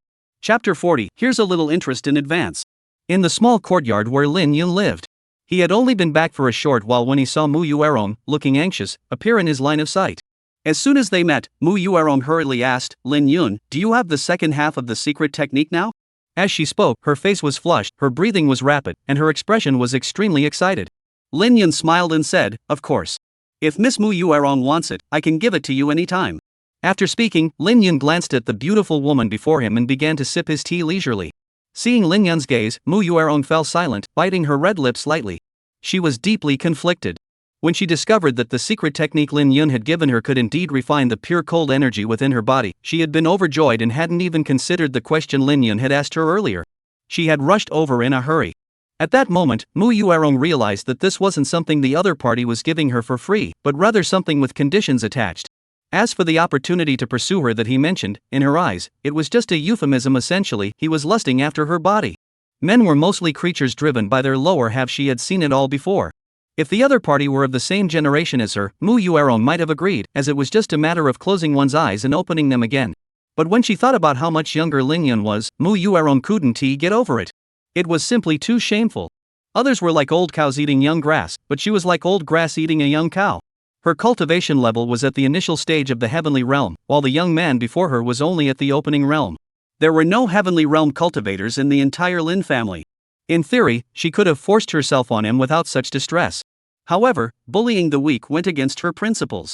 Chapter 40. Here's a little interest in advance. In the small courtyard where Lin Yun lived. He had only been back for a short while when he saw Mu Yuerong, looking anxious, appear in his line of sight. As soon as they met, Mu Yuerong hurriedly asked, "Lin Yun, do you have the second half of the secret technique now?" As she spoke, her face was flushed, her breathing was rapid, and her expression was extremely excited. Lin Yun smiled and said, "Of course. If Miss Mu Yuerong wants it, I can give it to you any time." After speaking, Lin Yun glanced at the beautiful woman before him and began to sip his tea leisurely. Seeing Lin Yun's gaze, Mu Yuerong fell silent, biting her red lips slightly. She was deeply conflicted. When she discovered that the secret technique Lin Yun had given her could indeed refine the pure cold energy within her body, she had been overjoyed and hadn't even considered the question Lin Yun had asked her earlier. She had rushed over in a hurry. At that moment, Mu Yuerong realized that this wasn't something the other party was giving her for free, but rather something with conditions attached. As for the opportunity to pursue her that he mentioned, in her eyes, it was just a euphemism. Essentially, he was lusting after her body. Men were mostly creatures driven by their lower half. She had seen it all before. If the other party were of the same generation as her, Mu Yuerong might have agreed, as it was just a matter of closing one's eyes and opening them again. But when she thought about how much younger Lin Yun was, Mu Yuerong couldn't get over it. It was simply too shameful. Others were like old cows eating young grass, but she was like old grass eating a young cow. Her cultivation level was at the initial stage of the heavenly realm, while the young man before her was only at the opening realm. There were no heavenly realm cultivators in the entire Lin family. In theory, she could have forced herself on him without such distress. However, bullying the weak went against her principles.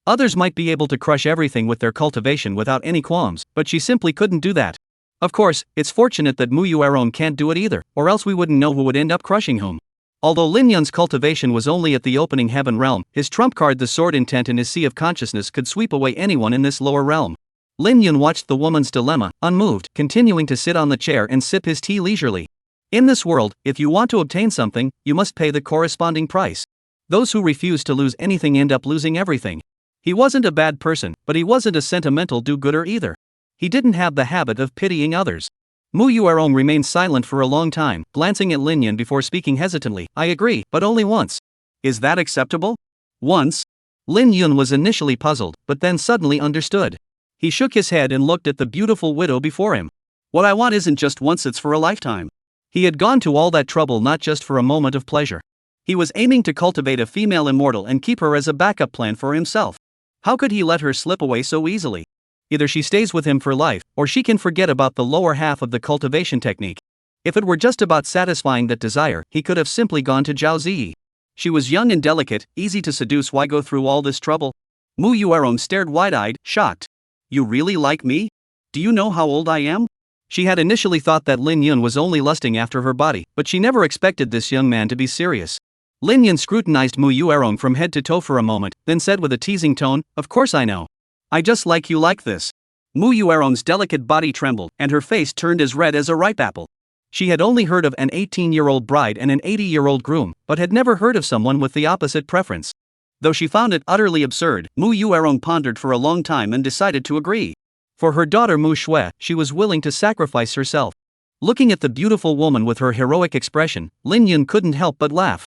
Others might be able to crush everything with their cultivation without any qualms, but she simply couldn't do that. Of course, it's fortunate that Mu Yuerong can't do it either, or else we wouldn't know who would end up crushing whom. Although Lin Yun's cultivation was only at the opening heaven realm, his trump card, the sword intent in his sea of consciousness, could sweep away anyone in this lower realm. Lin Yun watched the woman's dilemma, unmoved, continuing to sit on the chair and sip his tea leisurely. In this world, if you want to obtain something, you must pay the corresponding price. Those who refuse to lose anything end up losing everything. He wasn't a bad person, but he wasn't a sentimental do-gooder either. He didn't have the habit of pitying others. Mu Yuerong remained silent for a long time, glancing at Lin Yun before speaking hesitantly. I agree, but only once.
Is that acceptable? Once?
Lin Yun was initially puzzled, but then suddenly understood. He shook his head and looked at the beautiful widow before him.
What I want isn't just once, it's for a lifetime.
He had gone to all that trouble not just for a moment of pleasure.
He was aiming to cultivate a female immortal and keep her as a backup plan for himself. How could he let her slip away so easily?
Either she stays with him for life, or she can forget about the lower half of the cultivation technique. If it were just about satisfying that desire, he could have simply gone to Zhao Ziyi.
She was young and delicate, easy to seduce. Why go through all this trouble? Mu Yuerong stared wide-eyed, shocked. You really like me? Do you know how old I am?
She had initially thought that Lin Yun was only lusting after her body, but she never expected this young man to be serious. Lin Yun scrutinized Mu Yuerong from head to toe for a moment, then said with a teasing tone, Of course I know.
I just like you like this. Mu Yuerong's delicate body trembled, and her face turned as red as a ripe apple.
She had only heard of an 18-year-old bride and an 80-year-old groom, but had never heard of someone with the opposite preference.
Though she found it utterly absurd, Mu Yuerong pondered for a long time and decided to agree.
For her daughter Mu Shui, she was willing to sacrifice herself. Looking at the beautiful woman with her heroic expression, Lin Yun couldn't help but laugh.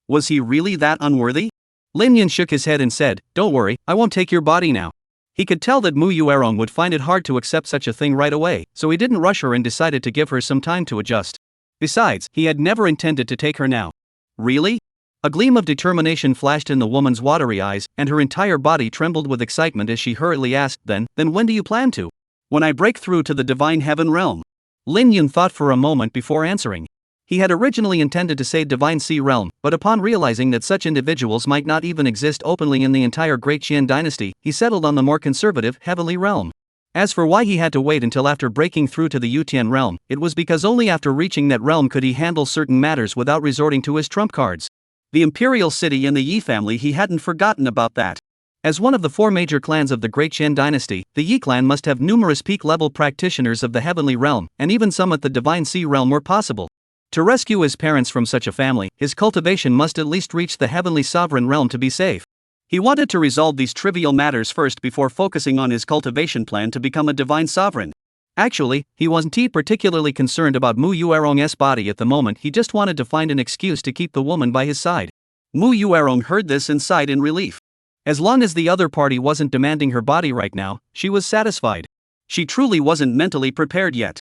Was he really that unworthy?
Lin Yun shook his head and said, Don't worry, I won't take your body now. He could tell that Mu Yuerong would find it hard to accept such a thing right away, so he didn't rush her and decided to give her some time to adjust. Besides, he had never intended to take her now.
Really?
A gleam of determination flashed in the woman's watery eyes, and her entire body trembled with excitement as she hurriedly asked, Then when do you plan to?
When I break through to the divine heaven realm.
Lin Yun thought for a moment before answering. He had originally intended to say divine sea realm, but upon realizing that such individuals might not even exist openly in the entire Great Qian dynasty, he settled on the more conservative heavenly realm. As for why he had to wait until after breaking through to the Yutian realm, it was because only after reaching that realm could he handle certain matters without resorting to his trump cards.
The imperial city and the Yi family, he hadn't forgotten about that.
As one of the four major clans of the Great Qian dynasty, the Yi clan must have numerous peak-level practitioners of the heavenly realm, and even some at the divine sea realm were possible. To rescue his parents from such a family, his cultivation must at least reach the heavenly sovereign realm to be safe. He wanted to resolve these trivial matters first before focusing on his cultivation plan to become a divine sovereign. Actually, he wasn't particularly concerned about Mu Yuerong's body at the moment, he just wanted to find an excuse to keep the woman by his side.
Mu Yuerong heard this and sighed in relief.
As long as the other party wasn't demanding her body right now, she was satisfied.
She truly wasn't mentally prepared yet.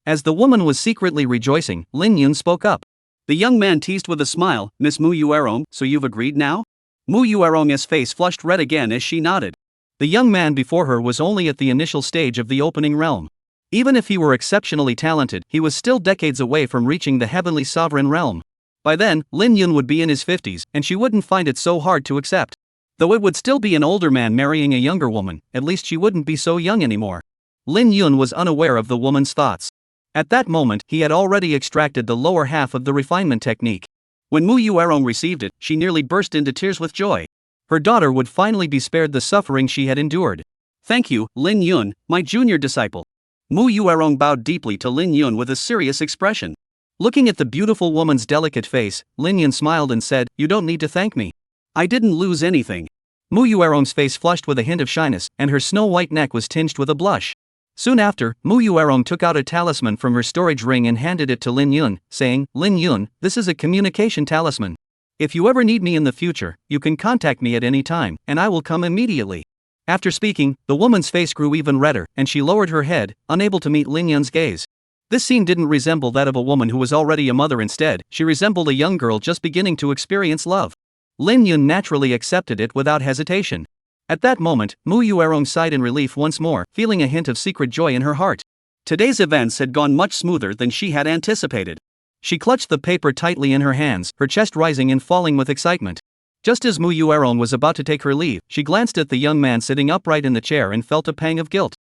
As the woman was secretly rejoicing, Lin Yun spoke up.
The young man teased with a smile, Miss Mu Yuerong, so you've agreed now? Mu Yuerong's face flushed red again as she nodded.
The young man before her was only at the initial stage of the opening realm. Even if he were exceptionally talented, he was still decades away from reaching the heavenly sovereign realm. By then, Lin Yun would be in his 50s, and she wouldn't find it so hard to accept. Though it would still be an older man marrying a younger woman, at least she wouldn't be so young anymore. Lin Yun was unaware of the woman's thoughts. At that moment, he had already extracted the lower half of the refinement technique.
When Mu Yuerong received it, she nearly burst into tears with joy.
Her daughter would finally be spared the suffering she had endured.
Thank you, Lin Yun, my junior disciple. Mu Yuerong bowed deeply to Lin Yun with a serious expression.
Looking at the beautiful woman's delicate face, Lin Yun smiled and said, You don't need to thank me.
I didn't lose anything.
Mu Yuerong's face flushed with a hint of shyness, and her snow-white neck was tinged with a blush. Soon after, Mu Yuerong took out a talisman from her storage ring and handed it to Lin Yun, saying, Lin Yun, this is a communication talisman. If you ever need me in the future, you can contact me at any time, and I will come immediately. After speaking, the woman's face grew even redder, and she lowered her head, unable to meet Lin Yun's gaze. This scene didn't resemble that of a woman who was already a mother. Instead, she resembled a young girl just beginning to experience love. Lin Yun naturally accepted it without hesitation. At that moment, Mu Yuerong sighed in relief once more, feeling a hint of secret joy in her heart.
Today's events had gone much smoother than she had anticipated.
She clutched the paper tightly in her hands, her chest rising and falling with excitement. Just as Mu Yuerong was about to take her leave, she glanced at the young man sitting upright in the chair and felt a pang of guilt.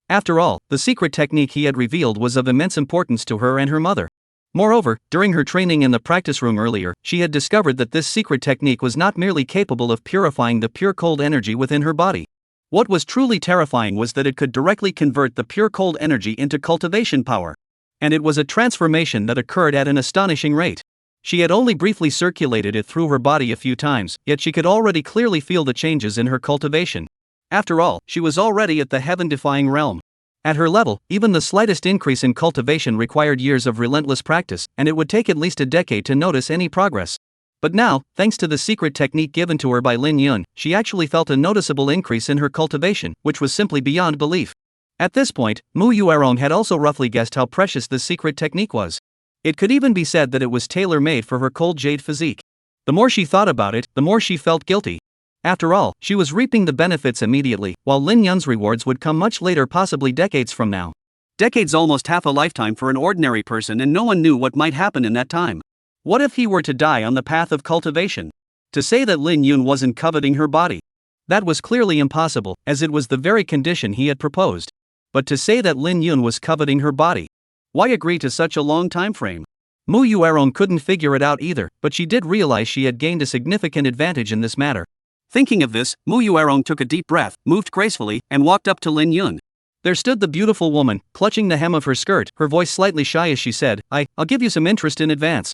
After all, the secret technique he had revealed was of immense importance to her and her mother. Moreover, during her training in the practice room earlier, she had discovered that this secret technique was not merely capable of purifying the pure cold energy within her body. What was truly terrifying was that it could directly convert the pure cold energy into cultivation power. And it was a transformation that occurred at an astonishing rate. She had only briefly circulated it through her body a few times, yet she could already clearly feel the changes in her cultivation. After all, she was already at the heaven-defying realm. At her level, even the slightest increase in cultivation required years of relentless practice, and it would take at least a decade to notice any progress. But now, thanks to the secret technique given to her by Lin Yun, she actually felt a noticeable increase in her cultivation, which was simply beyond belief. At this point, Mu Yuerong had also roughly guessed how precious the secret technique was. It could even be said that it was tailor-made for her cold jade physique. The more she thought about it, the more she felt guilty. After all, she was reaping the benefits immediately, while Lin Yun's rewards would come much later, possibly decades from now.
Decades, almost half a lifetime for an ordinary person, and no one knew what might happen in that time. What if he were to die on the path of cultivation? To say that Lin Yun wasn't coveting her body, that was clearly impossible, as it was the very condition he had proposed. But to say that Lin Yun was coveting her body, why agree to such a long time frame? Mu Yuerong couldn't figure it out either, but she did realize she had gained a significant advantage in this matter. Thinking of this, Mu Yuerong took a deep breath, moved gracefully, and walked up to Lin Yun.
There stood the beautiful woman, clutching the hem of her skirt, her voice slightly shy as she said, I'll give you some interest in advance.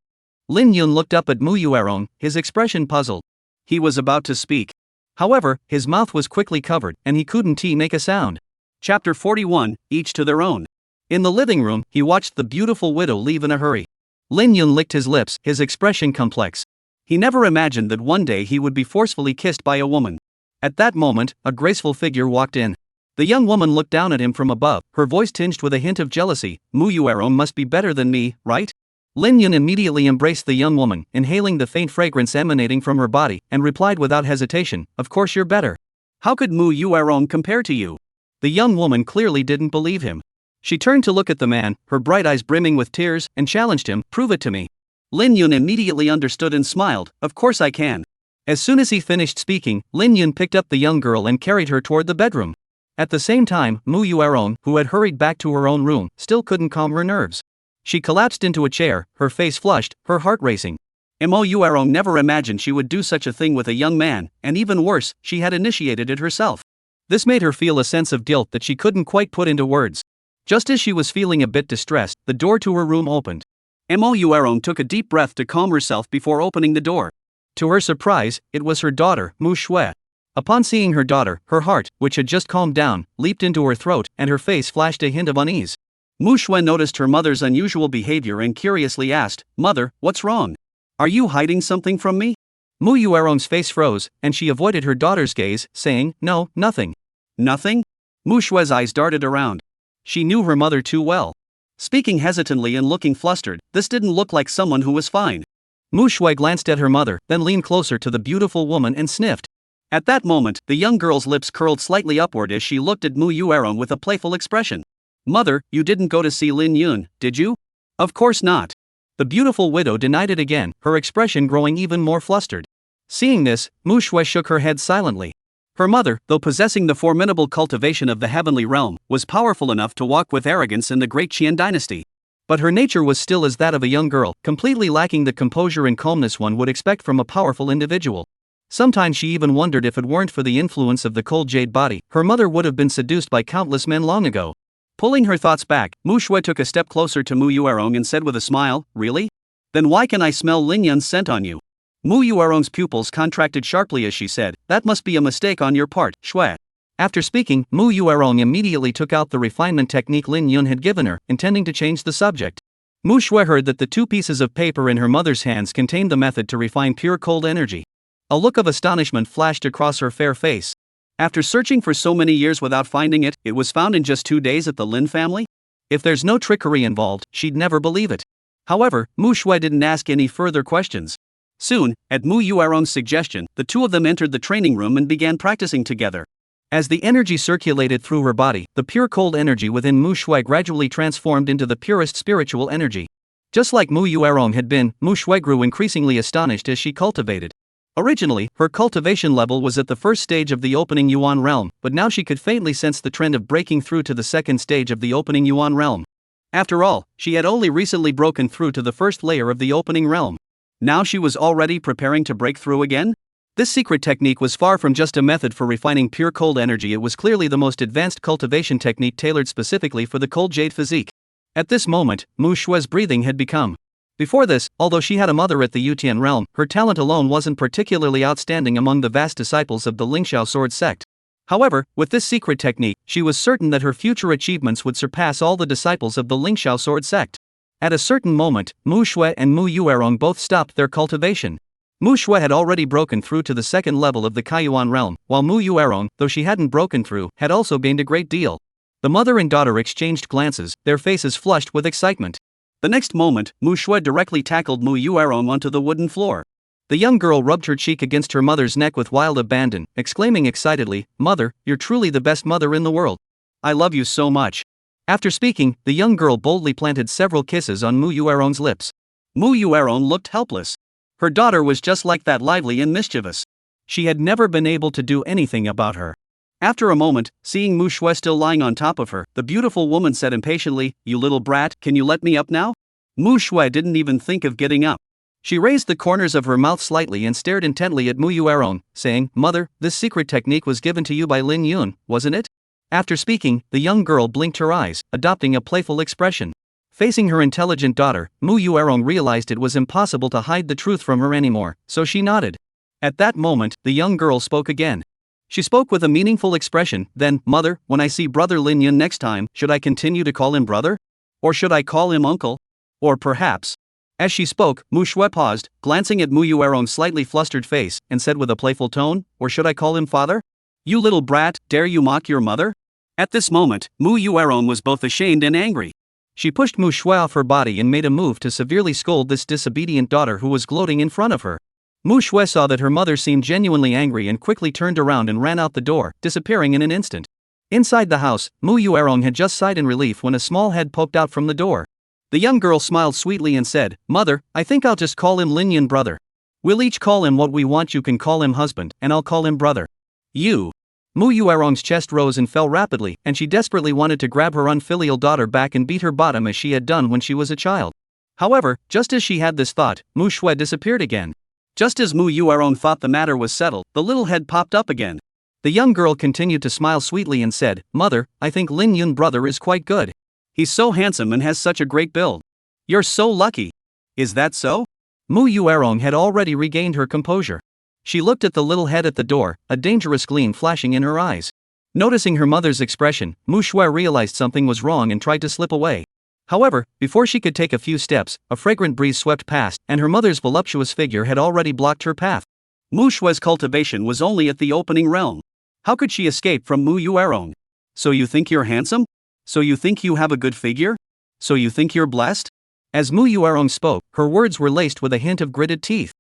Lin Yun looked up at Mu Yuerong, his expression puzzled. He was about to speak. However, his mouth was quickly covered, and he couldn't make a sound.
Chapter 41, Each to Their Own.
In the living room, he watched the beautiful widow leave in a hurry. Lin Yun licked his lips, his expression complex. He never imagined that one day he would be forcefully kissed by a woman. At that moment, a graceful figure walked in. The young woman looked down at him from above, her voice tinged with a hint of jealousy. Mu Yuerong must be better than me, right? Lin Yun immediately embraced the young woman, inhaling the faint fragrance emanating from her body, and replied without hesitation, of course you're better.
How could Mu Yuerong compare to you?
The young woman clearly didn't believe him. She turned to look at the man, her bright eyes brimming with tears, and challenged him, prove it to me.
Lin Yun immediately understood and smiled, of course I can.
As soon as he finished speaking, Lin Yun picked up the young girl and carried her toward the bedroom. At the same time, Mu Yuerong, who had hurried back to her own room, still couldn't calm her nerves. She collapsed into a chair, her face flushed, her heart racing.
Mu Yuerong never imagined she would do such a thing with a young man, and even worse, she had initiated it herself.
This made her feel a sense of guilt that she couldn't quite put into words. Just as she was feeling a bit distressed, the door to her room opened.
Mu Yuerong took a deep breath to calm herself before opening the door.
To her surprise, it was her daughter, Mu Shui. Upon seeing her daughter, her heart, which had just calmed down, leaped into her throat, and her face flashed a hint of unease.
Mu Shui noticed her mother's unusual behavior and curiously asked, Mother, what's wrong? Are you hiding something from me?
Mu Yuerong's face froze, and she avoided her daughter's gaze, saying, No, nothing.
Nothing? Mu Shui's eyes darted around. She knew her mother too well. Speaking hesitantly and looking flustered, this didn't look like someone who was fine.
Mu Shui glanced at her mother, then leaned closer to the beautiful woman and sniffed.
At that moment, the young girl's lips curled slightly upward as she looked at Mu Yuerong with a playful expression. Mother, you didn't go to see Lin Yun, did you? Of course not.
The beautiful widow denied it again, her expression growing even more flustered. Seeing this, Mu Shui shook her head silently. Her mother, though possessing the formidable cultivation of the heavenly realm, was powerful enough to walk with arrogance in the great Qian dynasty. But her nature was still as that of a young girl, completely lacking the composure and calmness one would expect from a powerful individual. Sometimes she even wondered if it weren't for the influence of the cold jade body, her mother would have been seduced by countless men long ago. Pulling her thoughts back, Mu Shui took a step closer to Mu Yuerong and said with a smile, Really? Then why can I smell Lin Yun's scent on you? Mu Yuerong's pupils contracted sharply as she said, That must be a mistake on your part, Shui. After speaking, Mu Yuerong immediately took out the refinement technique Lin Yun had given her, intending to change the subject. Mu Shui heard that the two pieces of paper in her mother's hands contained the method to refine pure cold energy. A look of astonishment flashed across her fair face. After searching for so many years without finding it, it was found in just 2 days at the Lin family? If there's no trickery involved, she'd never believe it. However, Mu Shui didn't ask any further questions. Soon, at Mu Yuerong's suggestion, the two of them entered the training room and began practicing together. As the energy circulated through her body, the pure cold energy within Mu Shui gradually transformed into the purest spiritual energy. Just like Mu Yuerong had been, Mu Shui grew increasingly astonished as she cultivated. Originally, her cultivation level was at the first stage of the opening Yuan realm, but now she could faintly sense the trend of breaking through to the second stage of the opening Yuan realm. After all, she had only recently broken through to the first layer of the opening realm. Now she was already preparing to break through again? This secret technique was far from just a method for refining pure cold energy, it was clearly the most advanced cultivation technique tailored specifically for the cold jade physique. At this moment, Mu Shui's breathing had become Before this, although she had a mother at the Yutian realm, her talent alone wasn't particularly outstanding among the vast disciples of the Lingxiao sword sect. However, with this secret technique, she was certain that her future achievements would surpass all the disciples of the Lingxiao sword sect. At a certain moment, Mu Shui and Mu Yuerong both stopped their cultivation. Mu Shui had already broken through to the second level of the Kaiyuan realm, while Mu Yuerong, though she hadn't broken through, had also gained a great deal. The mother and daughter exchanged glances, their faces flushed with excitement.
The next moment, Mu Shui directly tackled Mu Yuerong onto the wooden floor.
The young girl rubbed her cheek against her mother's neck with wild abandon, exclaiming excitedly, "Mother, you're truly the best mother in the world.
I love you so much."
After speaking, the young girl boldly planted several kisses on Mu Yuerong's lips.
Mu Yuerong looked helpless. Her daughter was just like that, lively and mischievous.
She had never been able to do anything about her.
After a moment, seeing Mu Shui still lying on top of her, the beautiful woman said impatiently, "You little brat, can you let me up now?" Mu Shui didn't even think of getting up.
She raised the corners of her mouth slightly and stared intently at Mu Yuerong, saying, "Mother, this secret technique was given to you by Lin Yun, wasn't it?" After speaking, the young girl blinked her eyes, adopting a playful expression. Facing her intelligent daughter, Mu Yuerong realized it was impossible to hide the truth from her anymore, so she nodded. At that moment, the young girl spoke again. She spoke with a meaningful expression, then, "Mother, when I see brother Lin Yun next time, should I continue to call him brother? Or should I call him uncle? Or perhaps..." As she spoke, Mu Shui paused, glancing at Mu Yuerong's slightly flustered face, and said with a playful tone, "Or should I call him father? You little brat, dare you mock your mother?" At this moment, Mu Yuerong was both ashamed and angry. She pushed Mu Shui off her body and made a move to severely scold this disobedient daughter who was gloating in front of her. Mu Shui saw that her mother seemed genuinely angry and quickly turned around and ran out the door, disappearing in an instant. Inside the house, Mu Yuerong had just sighed in relief when a small head poked out from the door. The young girl smiled sweetly and said, "Mother, I think I'll just call him Lin Yun brother. We'll each call him what we want. You can call him husband, and I'll call him brother." "You." Mu Yuerong's chest rose and fell rapidly, and she desperately wanted to grab her unfilial daughter back and beat her bottom as she had done when she was a child. However, just as she had this thought, Mu Shui disappeared again. Just as Mu Yuerong thought the matter was settled, the little head popped up again. The young girl continued to smile sweetly and said, "Mother, I think Lin Yun brother is quite good. He's so handsome and has such a great build. You're so lucky." "Is that so?" Mu Yuerong had already regained her composure. She looked at the little head at the door, a dangerous gleam flashing in her eyes. Noticing her mother's expression, Mu Shui realized something was wrong and tried to slip away. However, before she could take a few steps, a fragrant breeze swept past, and her mother's voluptuous figure had already blocked her path. Mu Shui's cultivation was only at the opening realm. How could she escape from Mu Yuerong? "So you think you're handsome? So you think you have a good figure? So you think you're blessed?" As Mu Yuerong spoke, her words were laced with a hint of gritted teeth.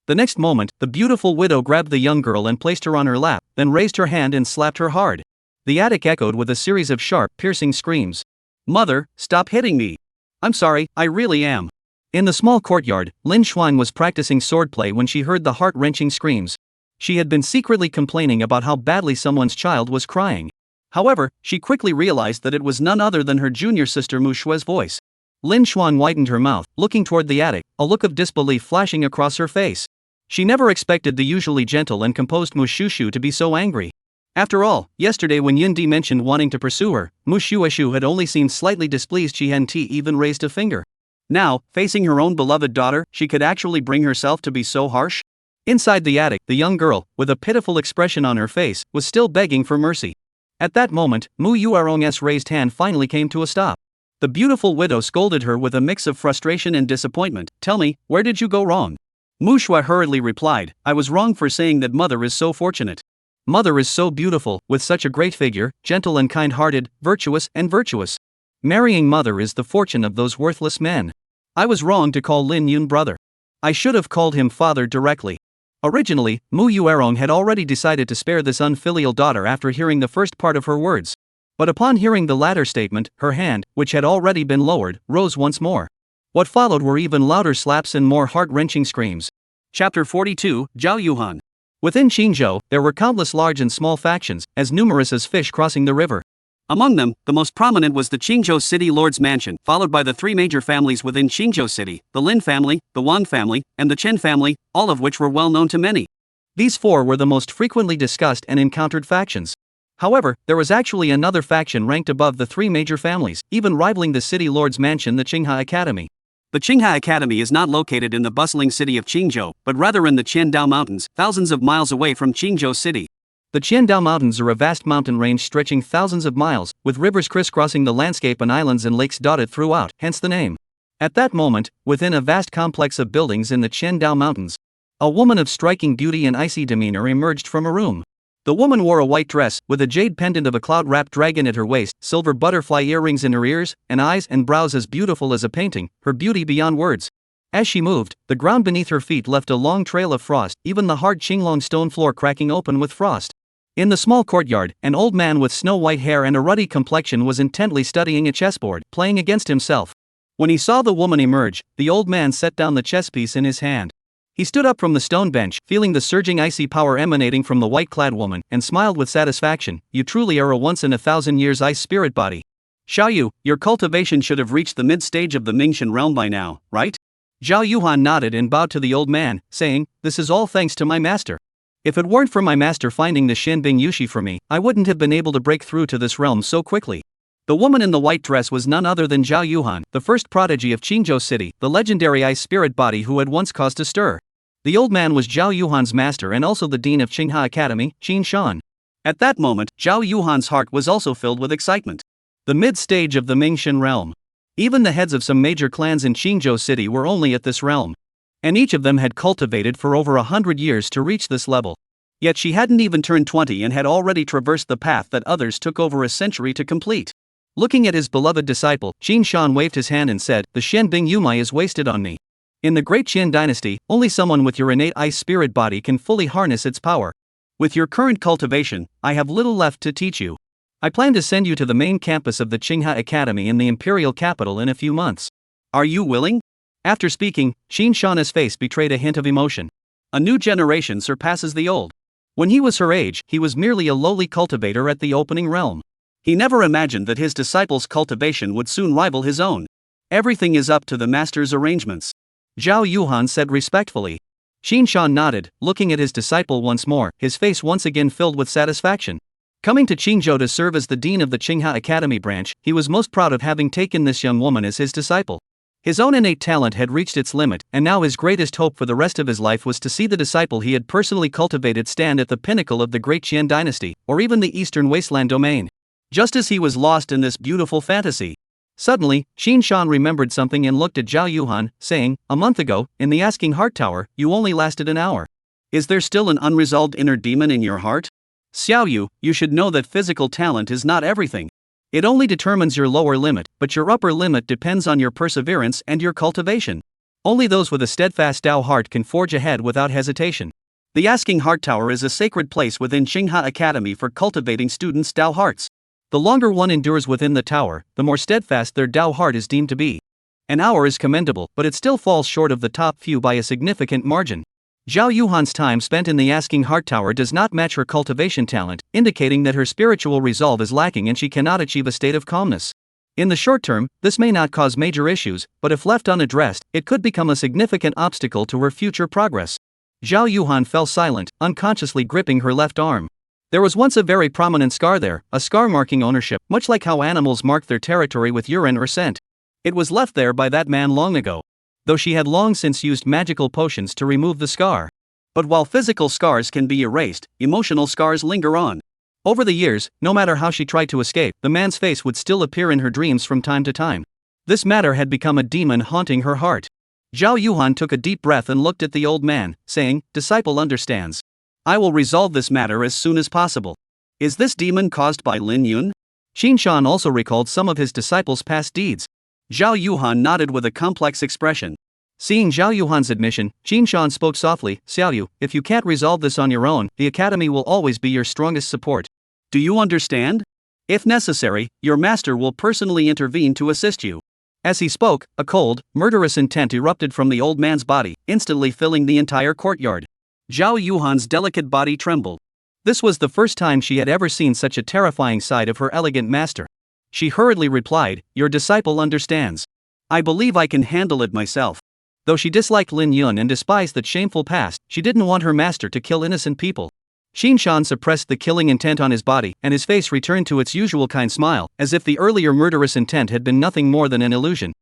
The next moment, the beautiful widow grabbed the young girl and placed her on her lap, then raised her hand and slapped her hard. The attic echoed with a series of sharp, piercing screams. "Mother, stop hitting me. I'm sorry, I really am." In the small courtyard, Lin Xuan was practicing swordplay when she heard the heart-wrenching screams. She had been secretly complaining about how badly someone's child was crying. However, she quickly realized that it was none other than her junior sister Mu Shui's voice. Lin Xuan widened her mouth, looking toward the attic, a look of disbelief flashing across her face. She never expected the usually gentle and composed Mu Shushu to be so angry. After all, yesterday when Yundi mentioned wanting to pursue her, Mu Shueshu had only seemed slightly displeased. She hadn't even raised a finger. Now, facing her own beloved daughter, she could actually bring herself to be so harsh? Inside the attic, the young girl, with a pitiful expression on her face, was still begging for mercy. At that moment, Mu Yuerong's raised hand finally came to a stop. The beautiful widow scolded her with a mix of frustration and disappointment. "Tell me, where did you go wrong?" Mu Shui hurriedly replied, "I was wrong for saying that mother is so fortunate. Mother is so beautiful, with such a great figure, gentle and kind-hearted, virtuous and virtuous. Marrying mother is the fortune of those worthless men. I was wrong to call Lin Yun brother. I should have called him father directly." Originally, Mu Yuerong had already decided to spare this unfilial daughter after hearing the first part of her words. But upon hearing the latter statement, her hand, which had already been lowered, rose once more. What followed were even louder slaps and more heart-wrenching screams. Chapter 42, Zhao Yuhan. Within Qingzhou, there were countless large and small factions, as numerous as fish crossing the river. Among them, the most prominent was the Qingzhou City Lord's Mansion, followed by the three major families within Qingzhou City, the Lin family, the Wang family, and the Chen family, all of which were well known to many. These four were the most frequently discussed and encountered factions. However, there was actually another faction ranked above the three major families, even rivaling the City Lord's Mansion, the Qinghe Academy.
The Qingha Academy is not located in the bustling city of Qingzhou, but rather in the Qiandao Mountains, thousands of miles away from Qingzhou City.
The Qiandao Mountains are a vast mountain range stretching thousands of miles, with rivers crisscrossing the landscape and islands and lakes dotted throughout, hence the name. At that moment, within a vast complex of buildings in the Qiandao Mountains, a woman of striking beauty and icy demeanor emerged from a room. The woman wore a white dress, with a jade pendant of a cloud-wrapped dragon at her waist, silver butterfly earrings in her ears, and eyes and brows as beautiful as a painting, her beauty beyond words. As she moved, the ground beneath her feet left a long trail of frost, even the hard Qinglong stone floor cracking open with frost. In the small courtyard, an old man with snow-white hair and a ruddy complexion was intently studying a chessboard, playing against himself. When he saw the woman emerge, the old man set down the chess piece in his hand. He stood up from the stone bench, feeling the surging icy power emanating from the white-clad woman, and smiled with satisfaction. You truly are a once-in-a-thousand-years ice spirit body. Xiaoyu, your cultivation should have reached the mid-stage of the Mingxian realm by now, right? Zhao Yuhan nodded and bowed to the old man, saying, "This is all thanks to my master. If it weren't for my master finding the Shenbing Yushi for me, I wouldn't have been able to break through to this realm so quickly." The woman in the white dress was none other than Zhao Yuhan, the first prodigy of Qingzhou City, the legendary ice spirit body who had once caused a stir. The old man was Zhao Yuhan's master and also the dean of Qingha Academy, Qin Shan. At that moment, Zhao Yuhan's heart was also filled with excitement. The mid-stage of the Mingxian realm. Even the heads of some major clans in Qingzhou City were only at this realm. And each of them had cultivated for over 100 years to reach this level. Yet she hadn't even turned 20 and had already traversed the path that others took over a century to complete. Looking at his beloved disciple, Qin Shan waved his hand and said, "The Shenbing Yumai is wasted on me. In the great Qin dynasty, only someone with your innate ice spirit body can fully harness its power. With your current cultivation, I have little left to teach you. I plan to send you to the main campus of the Qingha Academy in the imperial capital in a few months. Are you willing?" After speaking, Qin Shan's face betrayed a hint of emotion. A new generation surpasses the old. When he was her age, he was merely a lowly cultivator at the opening realm. He never imagined that his disciple's cultivation would soon rival his own. Everything is up to the master's arrangements, Zhao Yuhan said respectfully. Qin Shan nodded, looking at his disciple once more, his face once again filled with satisfaction. Coming to Qingzhou to serve as the dean of the Qingha Academy branch, he was most proud of having taken this young woman as his disciple. His own innate talent had reached its limit, and now his greatest hope for the rest of his life was to see the disciple he had personally cultivated stand at the pinnacle of the great Qian dynasty, or even the eastern wasteland domain. Just as he was lost in this beautiful fantasy, suddenly, Qin Shan remembered something and looked at Zhao Yuhan, saying, "A month ago, in the Asking Heart Tower, you only lasted an hour. Is there still an unresolved inner demon in your heart? Xiaoyu, you should know that physical talent is not everything. It only determines your lower limit, but your upper limit depends on your perseverance and your cultivation. Only those with a steadfast Tao heart can forge ahead without hesitation. The Asking Heart Tower is a sacred place within Qingha Academy for cultivating students' Tao hearts. The longer one endures within the tower, the more steadfast their Tao heart is deemed to be. An hour is commendable, but it still falls short of the top few by a significant margin. Zhao Yuhan's time spent in the Asking Heart Tower does not match her cultivation talent, indicating that her spiritual resolve is lacking and she cannot achieve a state of calmness. In the short term, this may not cause major issues, but if left unaddressed, it could become a significant obstacle to her future progress. Zhao Yuhan fell silent, unconsciously gripping her left arm. There was once a very prominent scar there, a scar marking ownership, much like how animals mark their territory with urine or scent. It was left there by that man long ago, though she had long since used magical potions to remove the scar. But while physical scars can be erased, emotional scars linger on. Over the years, no matter how she tried to escape, the man's face would still appear in her dreams from time to time. This matter had become a demon haunting her heart. Zhao Yuhan took a deep breath and looked at the old man, saying, "Disciple understands. I will resolve this matter as soon as possible." Is this demon caused by Lin Yun? Qin Shan also recalled some of his disciples' past deeds. Zhao Yuhan nodded with a complex expression. Seeing Zhao Yuhan's admission, Qin Shan spoke softly, "Xiaoyu, if you can't resolve this on your own, the academy will always be your strongest support. Do you understand? If necessary, your master will personally intervene to assist you." As he spoke, a cold, murderous intent erupted from the old man's body, instantly filling the entire courtyard. Zhao Yuhan's delicate body trembled. This was the first time she had ever seen such a terrifying side of her elegant master. She hurriedly replied, "Your disciple understands. I believe I can handle it myself." Though she disliked Lin Yun and despised that shameful past, she didn't want her master to kill innocent people. Qin Shan suppressed the killing intent on his body, and his face returned to its usual kind smile, as if the earlier murderous intent had been nothing more than an illusion.